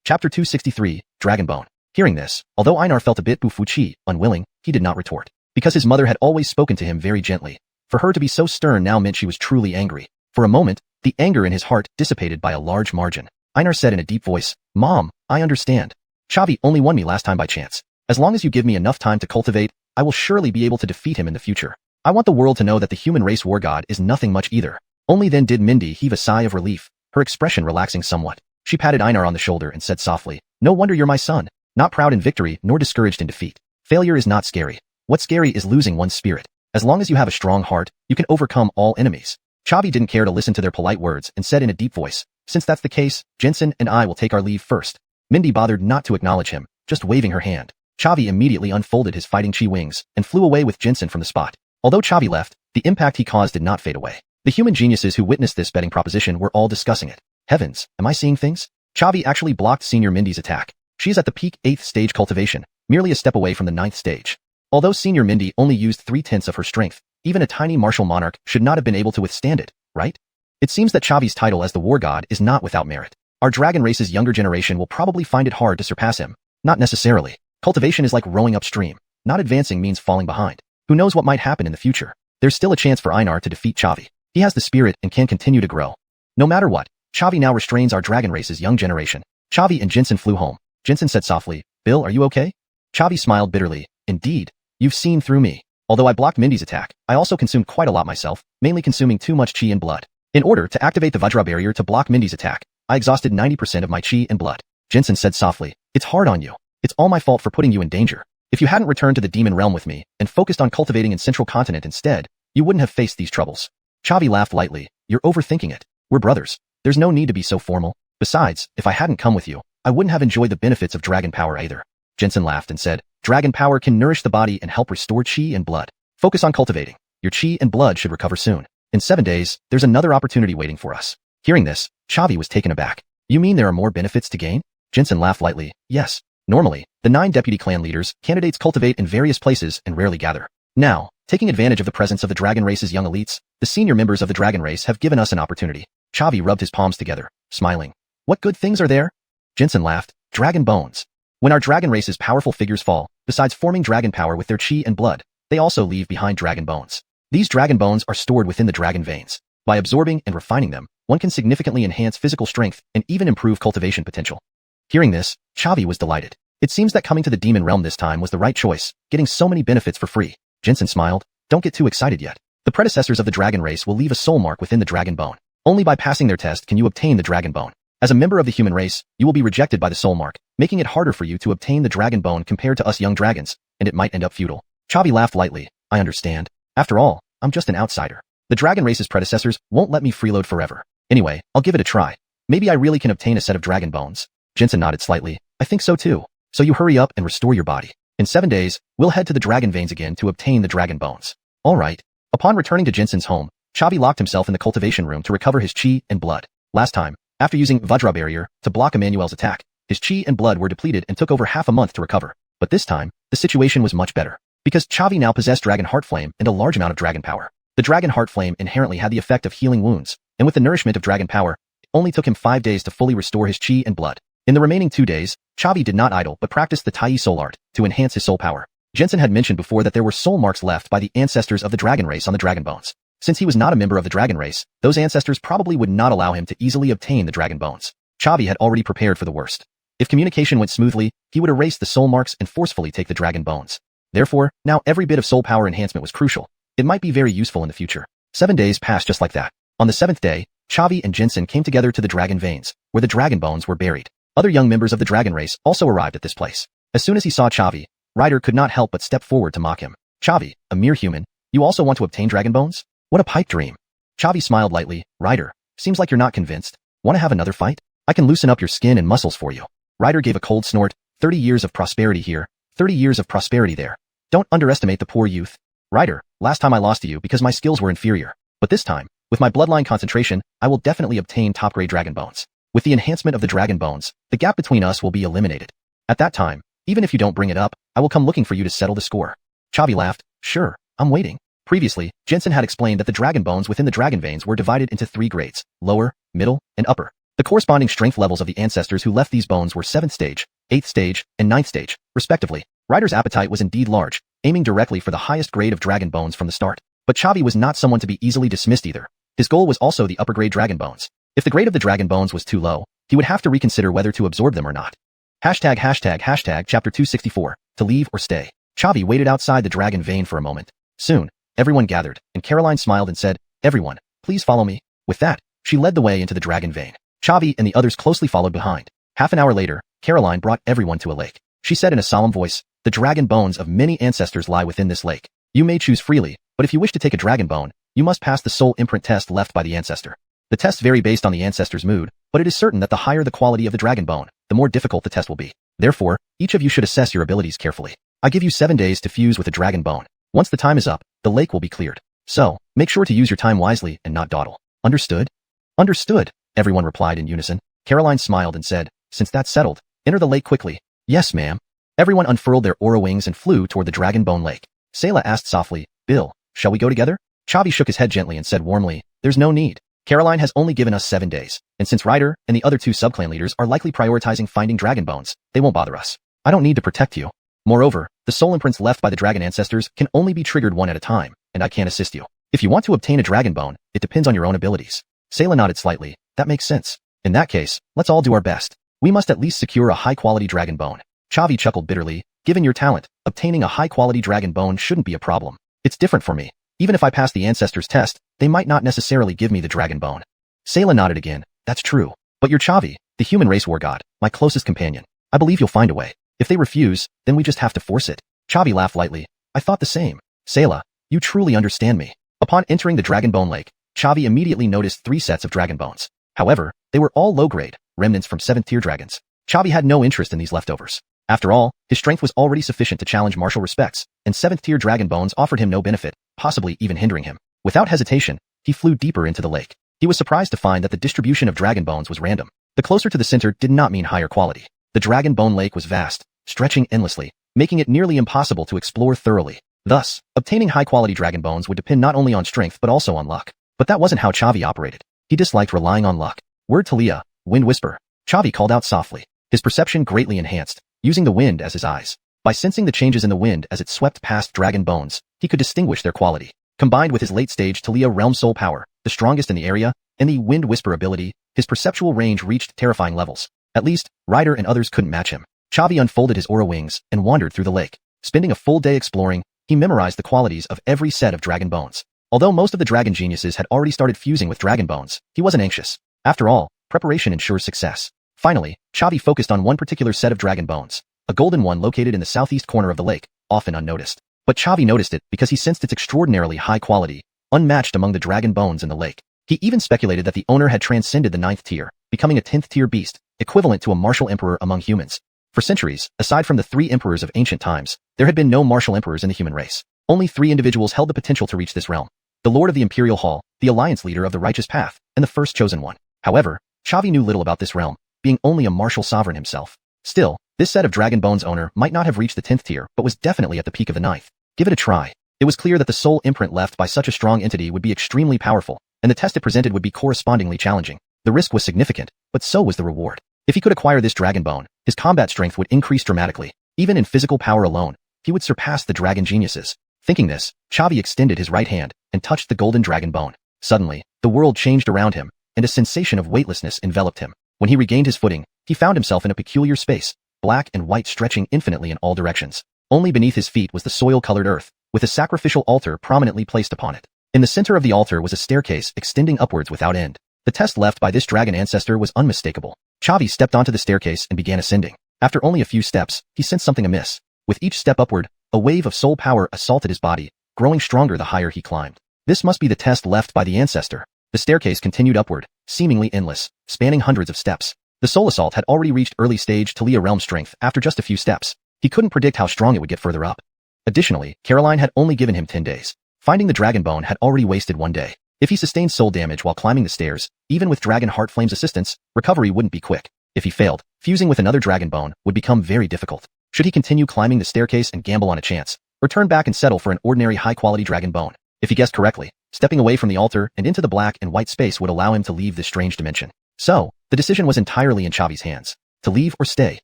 Chapter 263, Dragonbone. Hearing this, although Einar felt a bit Wuxia, unwilling, he did not retort. Because his mother had always spoken to him very gently. For her to be so stern now meant she was truly angry. For a moment, the anger in his heart dissipated by a large margin. Einar said in a deep voice, Mom, I understand. Chavi only won me last time by chance. As long as you give me enough time to cultivate, I will surely be able to defeat him in the future. I want the world to know that the human race war god is nothing much either. Only then did Mindy heave a sigh of relief, her expression relaxing somewhat. She patted Einar on the shoulder and said softly, No wonder you're my son. Not proud in victory nor discouraged in defeat. Failure is not scary. What's scary is losing one's spirit. As long as you have a strong heart, you can overcome all enemies. Chavi didn't care to listen to their polite words and said in a deep voice, Since that's the case, Jensen and I will take our leave first. Mindy bothered not to acknowledge him, just waving her hand. Chavi immediately unfolded his fighting chi wings and flew away with Jensen from the spot. Although Chavi left, the impact he caused did not fade away. The human geniuses who witnessed this betting proposition were all discussing it. Heavens, am I seeing things? Chavi actually blocked Senior Mindy's attack. She is at the peak 8th stage cultivation, merely a step away from the 9th stage. Although Senior Mindy only used 3/10 of her strength, even a tiny martial monarch should not have been able to withstand it, right? It seems that Chavi's title as the war god is not without merit. Our dragon race's younger generation will probably find it hard to surpass him. Not necessarily. Cultivation is like rowing upstream. Not advancing means falling behind. Who knows what might happen in the future? There's still a chance for Einar to defeat Chavi. He has the spirit and can continue to grow. No matter what, Chavi now restrains our dragon race's young generation. Chavi and Jensen flew home. Jensen said softly, Bill, are you okay? Chavi smiled bitterly. Indeed. You've seen through me. Although I blocked Mindy's attack, I also consumed quite a lot myself, mainly consuming too much chi and blood. In order to activate the Vajra barrier to block Mindy's attack, I exhausted 90% of my chi and blood. Jensen said softly, It's hard on you. It's all my fault for putting you in danger. If you hadn't returned to the demon realm with me and focused on cultivating in Central Continent instead, you wouldn't have faced these troubles. Chavi laughed lightly. You're overthinking it. We're brothers. There's no need to be so formal. Besides, if I hadn't come with you, I wouldn't have enjoyed the benefits of dragon power either. Jensen laughed and said, Dragon power can nourish the body and help restore chi and blood. Focus on cultivating. Your chi and blood should recover soon. In 7 days, there's another opportunity waiting for us. Hearing this, Chavi was taken aback. You mean there are more benefits to gain? Jensen laughed lightly. Yes. Normally, the 9 deputy clan leaders, candidates cultivate in various places and rarely gather. Now, taking advantage of the presence of the dragon race's young elites, the senior members of the dragon race have given us an opportunity. Chavi rubbed his palms together, smiling. What good things are there? Jensen laughed. Dragon bones. When our dragon race's powerful figures fall, besides forming dragon power with their chi and blood, they also leave behind dragon bones. These dragon bones are stored within the dragon veins. By absorbing and refining them, one can significantly enhance physical strength and even improve cultivation potential. Hearing this, Chavi was delighted. It seems that coming to the demon realm this time was the right choice, getting so many benefits for free. Jensen smiled. Don't get too excited yet. The predecessors of the dragon race will leave a soul mark within the dragon bone. Only by passing their test can you obtain the dragon bone. As a member of the human race, you will be rejected by the soul mark, making it harder for you to obtain the dragon bone compared to us young dragons, and it might end up futile. Chavi laughed lightly. I understand. After all, I'm just an outsider. The dragon race's predecessors won't let me freeload forever. Anyway, I'll give it a try. Maybe I really can obtain a set of dragon bones. Jensen nodded slightly. I think so too. So you hurry up and restore your body. In 7 days, we'll head to the dragon veins again to obtain the dragon bones. All right. Upon returning to Jensen's home, Chavi locked himself in the cultivation room to recover his chi and blood. Last time, after using Vajra barrier to block Emmanuel's attack, his chi and blood were depleted and took over half a month to recover. But this time, the situation was much better. Because Chavi now possessed Dragon Heart Flame and a large amount of dragon power. The Dragon Heart Flame inherently had the effect of healing wounds, and with the nourishment of dragon power, it only took him 5 days to fully restore his chi and blood. In the remaining 2 days, Chavi did not idle but practiced the Tai Soul Art to enhance his soul power. Jensen had mentioned before that there were soul marks left by the ancestors of the dragon race on the dragon bones. Since he was not a member of the dragon race, those ancestors probably would not allow him to easily obtain the dragon bones. Chavi had already prepared for the worst. If communication went smoothly, he would erase the soul marks and forcefully take the dragon bones. Therefore, now every bit of soul power enhancement was crucial. It might be very useful in the future. 7 days passed just like that. On the 7th day, Chavi and Jensen came together to the dragon veins, where the dragon bones were buried. Other young members of the dragon race also arrived at this place. As soon as he saw Chavi, Ryder could not help but step forward to mock him. Chavi, a mere human, you also want to obtain dragon bones? What a pipe dream. Chavi smiled lightly. Ryder, seems like you're not convinced. Want to have another fight? I can loosen up your skin and muscles for you. Ryder gave a cold snort. 30 years of prosperity here, 30 years of prosperity there. Don't underestimate the poor youth. Ryder, last time I lost to you because my skills were inferior. But this time, with my bloodline concentration, I will definitely obtain top-grade dragon bones. With the enhancement of the dragon bones, the gap between us will be eliminated. At that time, even if you don't bring it up, I will come looking for you to settle the score. Chavi laughed. Sure, I'm waiting. Previously, Jensen had explained that the dragon bones within the dragon veins were divided into 3 grades, lower, middle, and upper. The corresponding strength levels of the ancestors who left these bones were 7th stage, 8th stage, and 9th stage, respectively. Ryder's appetite was indeed large, aiming directly for the highest grade of dragon bones from the start. But Chavi was not someone to be easily dismissed either. His goal was also the upper grade dragon bones. If the grade of the dragon bones was too low, he would have to reconsider whether to absorb them or not. Chapter 264, to leave or stay. Chavi waited outside the dragon vein for a moment. Soon, everyone gathered, and Caroline smiled and said, "Everyone, please follow me." With that, she led the way into the dragon vein. Chavi and the others closely followed behind. Half an hour later, Caroline brought everyone to a lake. She said in a solemn voice, "The dragon bones of many ancestors lie within this lake. You may choose freely, but if you wish to take a dragon bone, you must pass the soul imprint test left by the ancestor. The tests vary based on the ancestor's mood, but it is certain that the higher the quality of the dragon bone, the more difficult the test will be. Therefore, each of you should assess your abilities carefully. I give you 7 days to fuse with a dragon bone. Once the time is up, the lake will be cleared. So, make sure to use your time wisely and not dawdle. Understood?" "Understood," everyone replied in unison. Caroline smiled and said, "Since that's settled, enter the lake quickly." "Yes, ma'am." Everyone unfurled their aura wings and flew toward the dragon bone lake. Sayla asked softly, "Bill, shall we go together?" Chavi shook his head gently and said warmly, "There's no need. Caroline has only given us 7 days, and since Ryder and the other 2 subclan leaders are likely prioritizing finding dragon bones, they won't bother us. I don't need to protect you. Moreover, the soul imprints left by the dragon ancestors can only be triggered one at a time, and I can't assist you. If you want to obtain a dragon bone, it depends on your own abilities." Sayla nodded slightly. "That makes sense. In that case, let's all do our best. We must at least secure a high-quality dragon bone." Chavi chuckled bitterly. "Given your talent, obtaining a high-quality dragon bone shouldn't be a problem. It's different for me. Even if I pass the ancestors' test, they might not necessarily give me the dragon bone." Sayla nodded again. "That's true. But you're Chavi, the human race war god, my closest companion. I believe you'll find a way. If they refuse, then we just have to force it." Chavi laughed lightly. "I thought the same. Sayla, you truly understand me." Upon entering the dragon bone lake, Chavi immediately noticed 3 sets of dragon bones. However, they were all low-grade, remnants from 7th tier dragons. Chavi had no interest in these leftovers. After all, his strength was already sufficient to challenge martial respects, and 7th tier dragon bones offered him no benefit, possibly even hindering him. Without hesitation, he flew deeper into the lake. He was surprised to find that the distribution of dragon bones was random. The closer to the center did not mean higher quality. The dragon bone lake was vast, stretching endlessly, making it nearly impossible to explore thoroughly. Thus, obtaining high-quality dragon bones would depend not only on strength but also on luck. But that wasn't how Chavi operated. He disliked relying on luck. "Word to Leah, wind whisper." Chavi called out softly. His perception greatly enhanced, using the wind as his eyes. By sensing the changes in the wind as it swept past dragon bones, he could distinguish their quality. Combined with his late-stage Talia realm soul power, the strongest in the area, and the wind whisper ability, his perceptual range reached terrifying levels. At least, Ryder and others couldn't match him. Chavi unfolded his aura wings and wandered through the lake. Spending a full day exploring, he memorized the qualities of every set of dragon bones. Although most of the dragon geniuses had already started fusing with dragon bones, he wasn't anxious. After all, preparation ensures success. Finally, Chavi focused on one particular set of dragon bones, a golden one located in the southeast corner of the lake, often unnoticed. But Chavi noticed it because he sensed its extraordinarily high quality, unmatched among the dragon bones in the lake. He even speculated that the owner had transcended the 9th tier, becoming a 10th tier beast, equivalent to a martial emperor among humans. For centuries, aside from the 3 emperors of ancient times, there had been no martial emperors in the human race. Only 3 individuals held the potential to reach this realm: the Lord of the Imperial Hall, the Alliance leader of the Righteous Path, and the first chosen one. However, Chavi knew little about this realm, being only a martial sovereign himself. Still, this set of dragon bones owner might not have reached the 10th tier, but was definitely at the peak of the 9th. Give it a try. It was clear that the soul imprint left by such a strong entity would be extremely powerful, and the test it presented would be correspondingly challenging. The risk was significant, but so was the reward. If he could acquire this dragon bone, his combat strength would increase dramatically. Even in physical power alone, he would surpass the dragon geniuses. Thinking this, Chavi extended his right hand and touched the golden dragon bone. Suddenly, the world changed around him, and a sensation of weightlessness enveloped him. When he regained his footing, he found himself in a peculiar space, black and white stretching infinitely in all directions. Only beneath his feet was the soil-colored earth, with a sacrificial altar prominently placed upon it. In the center of the altar was a staircase extending upwards without end. The test left by this dragon ancestor was unmistakable. Chavi stepped onto the staircase and began ascending. After only a few steps, he sensed something amiss. With each step upward, a wave of soul power assaulted his body, growing stronger the higher he climbed. This must be the test left by the ancestor. The staircase continued upward, seemingly endless, spanning hundreds of steps. The soul assault had already reached early stage Talia realm strength after just a few steps. He couldn't predict how strong it would get further up. Additionally, Caroline had only given him 10 days. Finding the dragon bone had already wasted 1 day. If he sustained soul damage while climbing the stairs, even with Dragon Heart Flame's assistance, recovery wouldn't be quick. If he failed, fusing with another dragon bone would become very difficult. Should he continue climbing the staircase and gamble on a chance, or turn back and settle for an ordinary high-quality dragon bone? If he guessed correctly, stepping away from the altar and into the black and white space would allow him to leave this strange dimension. So, the decision was entirely in Chavi's hands. To leave or stay,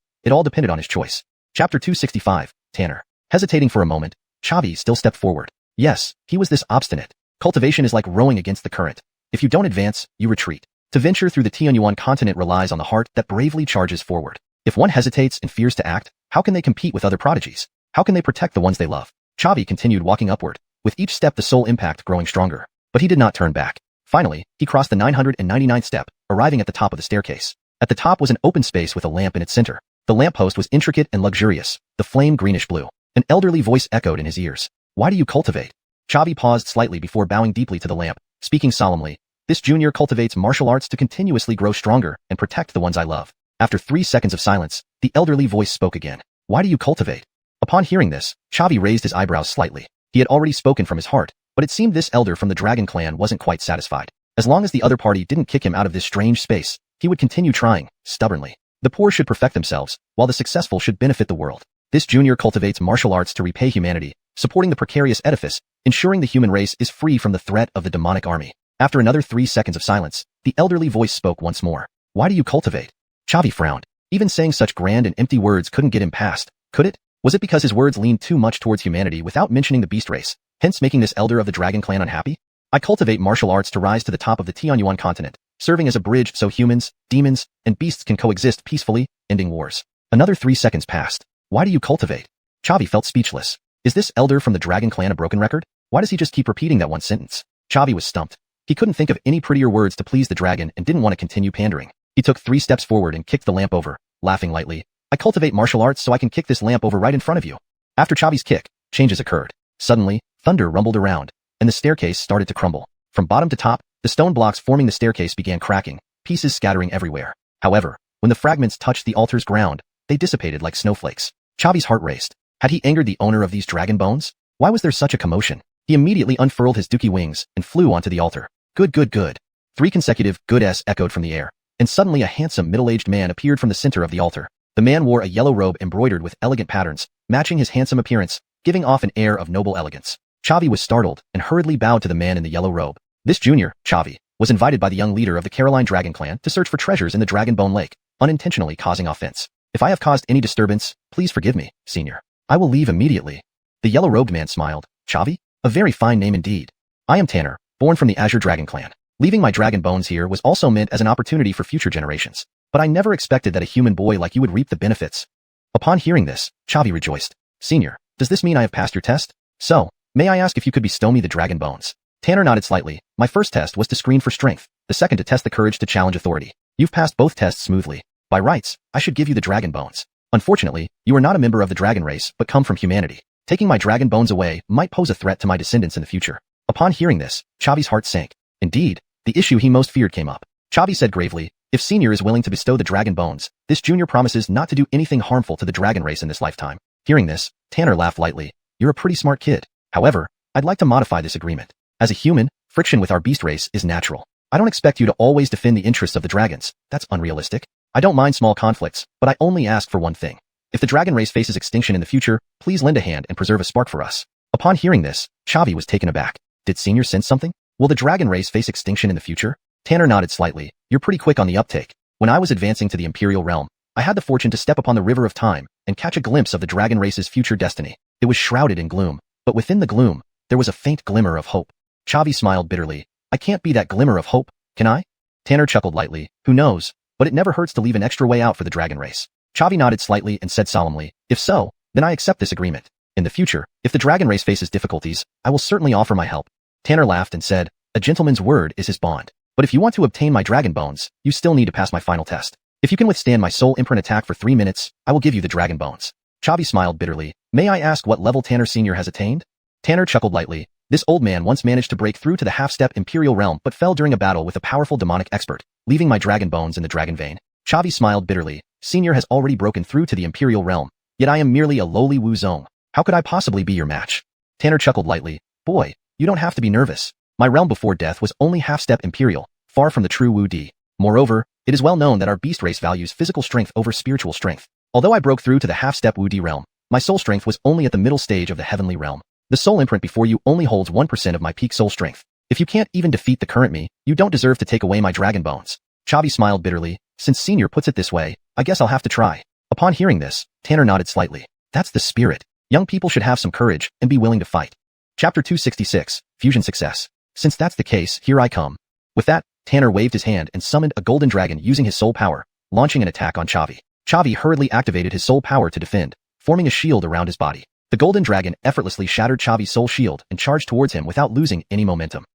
it all depended on his choice. Chapter 265, Tanner. Hesitating for a moment, Chavi still stepped forward. Yes, he was this obstinate. Cultivation is like rowing against the current. If you don't advance, you retreat. To venture through the xuanhuan continent relies on the heart that bravely charges forward. If one hesitates and fears to act, how can they compete with other prodigies? How can they protect the ones they love? Chavi continued walking upward, with each step the soul impact growing stronger. But he did not turn back. Finally, he crossed the 999th step, arriving at the top of the staircase. At the top was an open space with a lamp in its center. The lamppost was intricate and luxurious, the flame greenish-blue. An elderly voice echoed in his ears. Why do you cultivate? Chavi paused slightly before bowing deeply to the lamp, speaking solemnly. This junior cultivates martial arts to continuously grow stronger and protect the ones I love. After 3 seconds of silence, the elderly voice spoke again. Why do you cultivate? Upon hearing this, Chavi raised his eyebrows slightly. He had already spoken from his heart, but it seemed this elder from the dragon clan wasn't quite satisfied. As long as the other party didn't kick him out of this strange space, he would continue trying, stubbornly. The poor should perfect themselves, while the successful should benefit the world. This junior cultivates martial arts to repay humanity, supporting the precarious edifice, ensuring the human race is free from the threat of the demonic army. After another 3 seconds of silence, the elderly voice spoke once more. Why do you cultivate? Chavi frowned. Even saying such grand and empty words couldn't get him past, could it? Was it because his words leaned too much towards humanity without mentioning the beast race, hence making this elder of the dragon clan unhappy? I cultivate martial arts to rise to the top of the xuanhuan continent, serving as a bridge so humans, demons, and beasts can coexist peacefully, ending wars. Another 3 seconds passed. Why do you cultivate? Chavi felt speechless. Is this elder from the dragon clan a broken record? Why does he just keep repeating that one sentence? Chavi was stumped. He couldn't think of any prettier words to please the dragon and didn't want to continue pandering. He took 3 steps forward and kicked the lamp over, laughing lightly. I cultivate martial arts so I can kick this lamp over right in front of you. After Chavi's kick, changes occurred. Suddenly, thunder rumbled around, and the staircase started to crumble. From bottom to top, the stone blocks forming the staircase began cracking, pieces scattering everywhere. However, when the fragments touched the altar's ground, they dissipated like snowflakes. Chavi's heart raced. Had he angered the owner of these dragon bones? Why was there such a commotion? He immediately unfurled his dookie wings and flew onto the altar. Good, good, good. 3 consecutive good-s echoed from the air, and suddenly a handsome middle-aged man appeared from the center of the altar. The man wore a yellow robe embroidered with elegant patterns, matching his handsome appearance, giving off an air of noble elegance. Chavi was startled and hurriedly bowed to the man in the yellow robe. This junior, Chavi, was invited by the young leader of the Caroline Dragon Clan to search for treasures in the Dragon Bone Lake, unintentionally causing offense. If I have caused any disturbance, please forgive me, senior. I will leave immediately. The yellow-robed man smiled. Chavi? A very fine name indeed. I am Tanner, born from the Azure Dragon Clan. Leaving my dragon bones here was also meant as an opportunity for future generations. But I never expected that a human boy like you would reap the benefits. Upon hearing this, Chavi rejoiced. Senior, does this mean I have passed your test? So, may I ask if you could bestow me the dragon bones? Tanner nodded slightly. My first test was to screen for strength, the second to test the courage to challenge authority. You've passed both tests smoothly. By rights, I should give you the dragon bones. Unfortunately, you are not a member of the dragon race, but come from humanity. Taking my dragon bones away might pose a threat to my descendants in the future. Upon hearing this, Chavi's heart sank. Indeed, the issue he most feared came up. Chavi said gravely, if Senior is willing to bestow the dragon bones, this junior promises not to do anything harmful to the dragon race in this lifetime. Hearing this, Tanner laughed lightly. You're a pretty smart kid. However, I'd like to modify this agreement. As a human, friction with our beast race is natural. I don't expect you to always defend the interests of the dragons. That's unrealistic. I don't mind small conflicts, but I only ask for one thing. If the dragon race faces extinction in the future, please lend a hand and preserve a spark for us. Upon hearing this, Chavi was taken aback. Did Senior sense something? Will the dragon race face extinction in the future? Tanner nodded slightly. You're pretty quick on the uptake. When I was advancing to the Imperial Realm, I had the fortune to step upon the River of Time and catch a glimpse of the dragon race's future destiny. It was shrouded in gloom, but within the gloom, there was a faint glimmer of hope. Chavi smiled bitterly. I can't be that glimmer of hope, can I? Tanner chuckled lightly. Who knows? But it never hurts to leave an extra way out for the dragon race. Chavi nodded slightly and said solemnly, if so, then I accept this agreement. In the future, if the dragon race faces difficulties, I will certainly offer my help. Tanner laughed and said, a gentleman's word is his bond. But if you want to obtain my dragon bones, you still need to pass my final test. If you can withstand my soul imprint attack for 3 minutes, I will give you the dragon bones. Chavi smiled bitterly. May I ask what level Tanner Sr. has attained? Tanner chuckled lightly. This old man once managed to break through to the half-step Imperial Realm but fell during a battle with a powerful demonic expert, leaving my dragon bones in the dragon vein. Chavi smiled bitterly. Senior has already broken through to the Imperial Realm, yet I am merely a lowly Wu Zong. How could I possibly be your match? Tanner chuckled lightly. Boy, you don't have to be nervous. My realm before death was only half-step imperial, far from the true Wu Di. Moreover, it is well known that our beast race values physical strength over spiritual strength. Although I broke through to the half-step Wu Di realm, my soul strength was only at the middle stage of the heavenly realm. The soul imprint before you only holds 1% of my peak soul strength. If you can't even defeat the current me, you don't deserve to take away my dragon bones. Chavi smiled bitterly. Since Senior puts it this way, I guess I'll have to try. Upon hearing this, Tanner nodded slightly. That's the spirit. Young people should have some courage and be willing to fight. Chapter 266, Fusion Success. Since that's the case, here I come. With that, Tanner waved his hand and summoned a golden dragon using his soul power, launching an attack on Chavi. Chavi hurriedly activated his soul power to defend, forming a shield around his body. The golden dragon effortlessly shattered Chavi's soul shield and charged towards him without losing any momentum.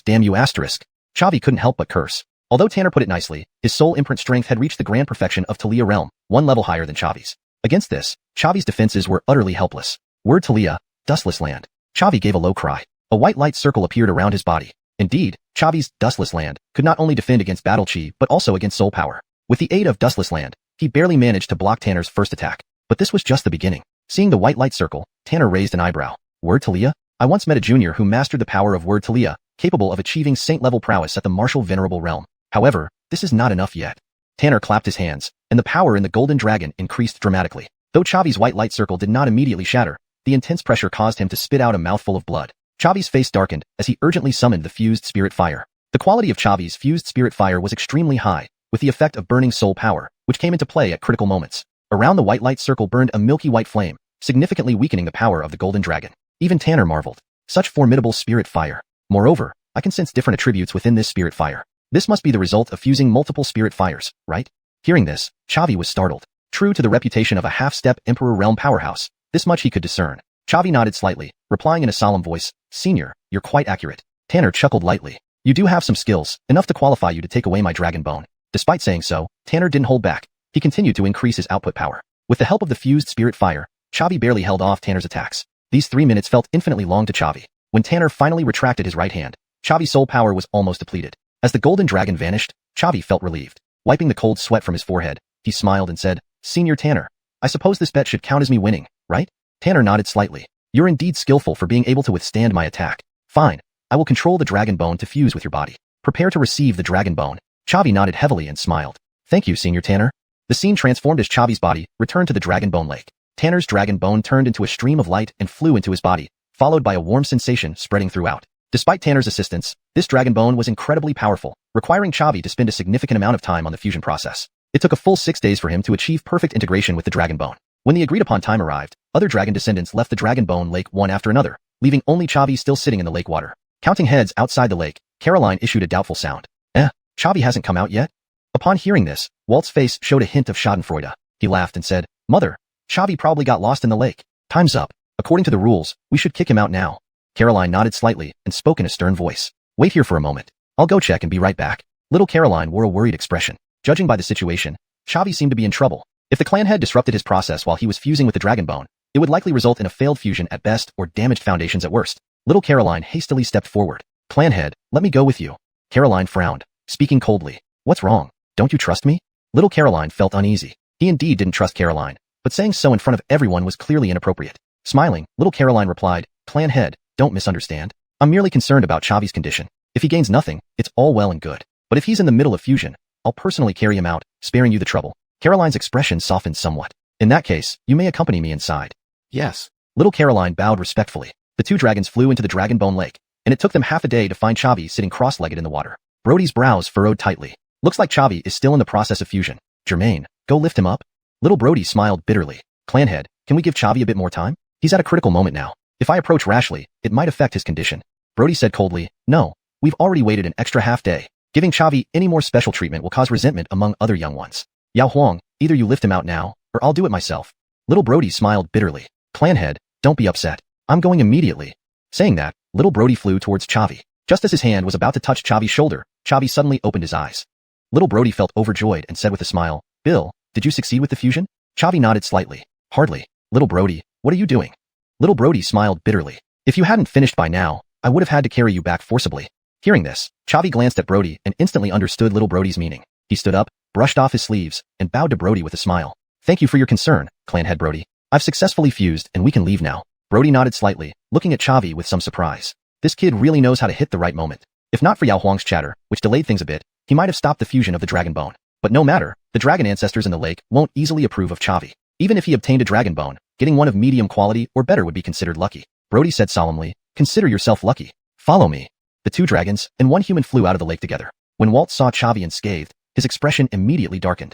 Damn you asterisk. Chavi couldn't help but curse. Although Tanner put it nicely, his soul imprint strength had reached the grand perfection of Talia realm, one level higher than Chavi's. Against this, Chavi's defenses were utterly helpless. Word Talia, dustless land. Chavi gave a low cry. A white light circle appeared around his body. Indeed, Chavi's dustless land could not only defend against battle chi but also against soul power. With the aid of dustless land, he barely managed to block Tanner's first attack. But this was just the beginning. Seeing the white light circle, Tanner raised an eyebrow. Word Talia? I once met a junior who mastered the power of Word Talia, capable of achieving saint-level prowess at the martial venerable realm. However, this is not enough yet. Tanner clapped his hands, and the power in the golden dragon increased dramatically. Though Chavi's white light circle did not immediately shatter, the intense pressure caused him to spit out a mouthful of blood. Chavi's face darkened as he urgently summoned the fused spirit fire. The quality of Chavi's fused spirit fire was extremely high, with the effect of burning soul power, which came into play at critical moments. Around the white light circle burned a milky white flame, significantly weakening the power of the golden dragon. Even Tanner marveled. Such formidable spirit fire. Moreover, I can sense different attributes within this spirit fire. This must be the result of fusing multiple spirit fires, right? Hearing this, Chavi was startled. True to the reputation of a half-step Emperor Realm powerhouse, this much he could discern. Chavi nodded slightly, replying in a solemn voice, Senior, you're quite accurate. Tanner chuckled lightly. You do have some skills, enough to qualify you to take away my dragon bone. Despite saying so, Tanner didn't hold back. He continued to increase his output power. With the help of the fused spirit fire, Chavi barely held off Tanner's attacks. These 3 minutes felt infinitely long to Chavi. When Tanner finally retracted his right hand, Chavi's soul power was almost depleted. As the golden dragon vanished, Chavi felt relieved. Wiping the cold sweat from his forehead, he smiled and said, Senior Tanner, I suppose this bet should count as me winning, right? Tanner nodded slightly. You're indeed skillful for being able to withstand my attack. Fine. I will control the dragon bone to fuse with your body. Prepare to receive the dragon bone. Chavi nodded heavily and smiled. Thank you, Senior Tanner. The scene transformed as Chavi's body returned to the dragon bone lake. Tanner's dragon bone turned into a stream of light and flew into his body, followed by a warm sensation spreading throughout. Despite Tanner's assistance, this dragon bone was incredibly powerful, requiring Chavi to spend a significant amount of time on the fusion process. It took a full 6 days for him to achieve perfect integration with the dragon bone. When the agreed-upon time arrived, other dragon descendants left the dragon bone lake one after another, leaving only Chavi still sitting in the lake water. Counting heads outside the lake, Caroline issued a doubtful sound. Chavi hasn't come out yet? Upon hearing this, Walt's face showed a hint of schadenfreude. He laughed and said, Mother, Chavi probably got lost in the lake. Time's up. According to the rules, we should kick him out now. Caroline nodded slightly and spoke in a stern voice. Wait here for a moment. I'll go check and be right back. Little Caroline wore a worried expression. Judging by the situation, Chavi seemed to be in trouble. If the clan head disrupted his process while he was fusing with the dragon bone, it would likely result in a failed fusion at best or damaged foundations at worst. Little Caroline hastily stepped forward. Clan head, let me go with you. Caroline frowned, speaking coldly. What's wrong? Don't you trust me? Little Caroline felt uneasy. He indeed didn't trust Caroline, but saying so in front of everyone was clearly inappropriate. Smiling, Little Caroline replied, Clan head, don't misunderstand. I'm merely concerned about Chavi's condition. If he gains nothing, it's all well and good. But if he's in the middle of fusion, I'll personally carry him out, sparing you the trouble. Caroline's expression softened somewhat. In that case, you may accompany me inside. Yes. Little Caroline bowed respectfully. The 2 dragons flew into the dragon bone lake, and it took them half a day to find Chavi sitting cross-legged in the water. Brody's brows furrowed tightly. Looks like Chavi is still in the process of fusion. Jermaine, go lift him up. Little Brody smiled bitterly. Clanhead, can we give Chavi a bit more time? He's at a critical moment now. If I approach rashly, it might affect his condition. Brody said coldly, No, we've already waited an extra half day. Giving Chavi any more special treatment will cause resentment among other young ones. Yao Huang, either you lift him out now, or I'll do it myself. Little Brody smiled bitterly. Clanhead, don't be upset. I'm going immediately. Saying that, Little Brody flew towards Chavi. Just as his hand was about to touch Chavi's shoulder, Chavi suddenly opened his eyes. Little Brody felt overjoyed and said with a smile, Bill, did you succeed with the fusion? Chavi nodded slightly. Hardly. Little Brody, what are you doing? Little Brody smiled bitterly. If you hadn't finished by now, I would have had to carry you back forcibly. Hearing this, Chavi glanced at Brody and instantly understood Little Brody's meaning. He stood up, brushed off his sleeves, and bowed to Brody with a smile. Thank you for your concern, Clanhead Brody. I've successfully fused and we can leave now. Brody nodded slightly, looking at Chavi with some surprise. This kid really knows how to hit the right moment. If not for Yao Huang's chatter, which delayed things a bit, he might have stopped the fusion of the dragon bone. But no matter, the dragon ancestors in the lake won't easily approve of Chavi. Even if he obtained a dragon bone, getting one of medium quality or better would be considered lucky. Brody said solemnly, consider yourself lucky. Follow me. The two dragons and one human flew out of the lake together. When Walt saw Chavi unscathed, his expression immediately darkened.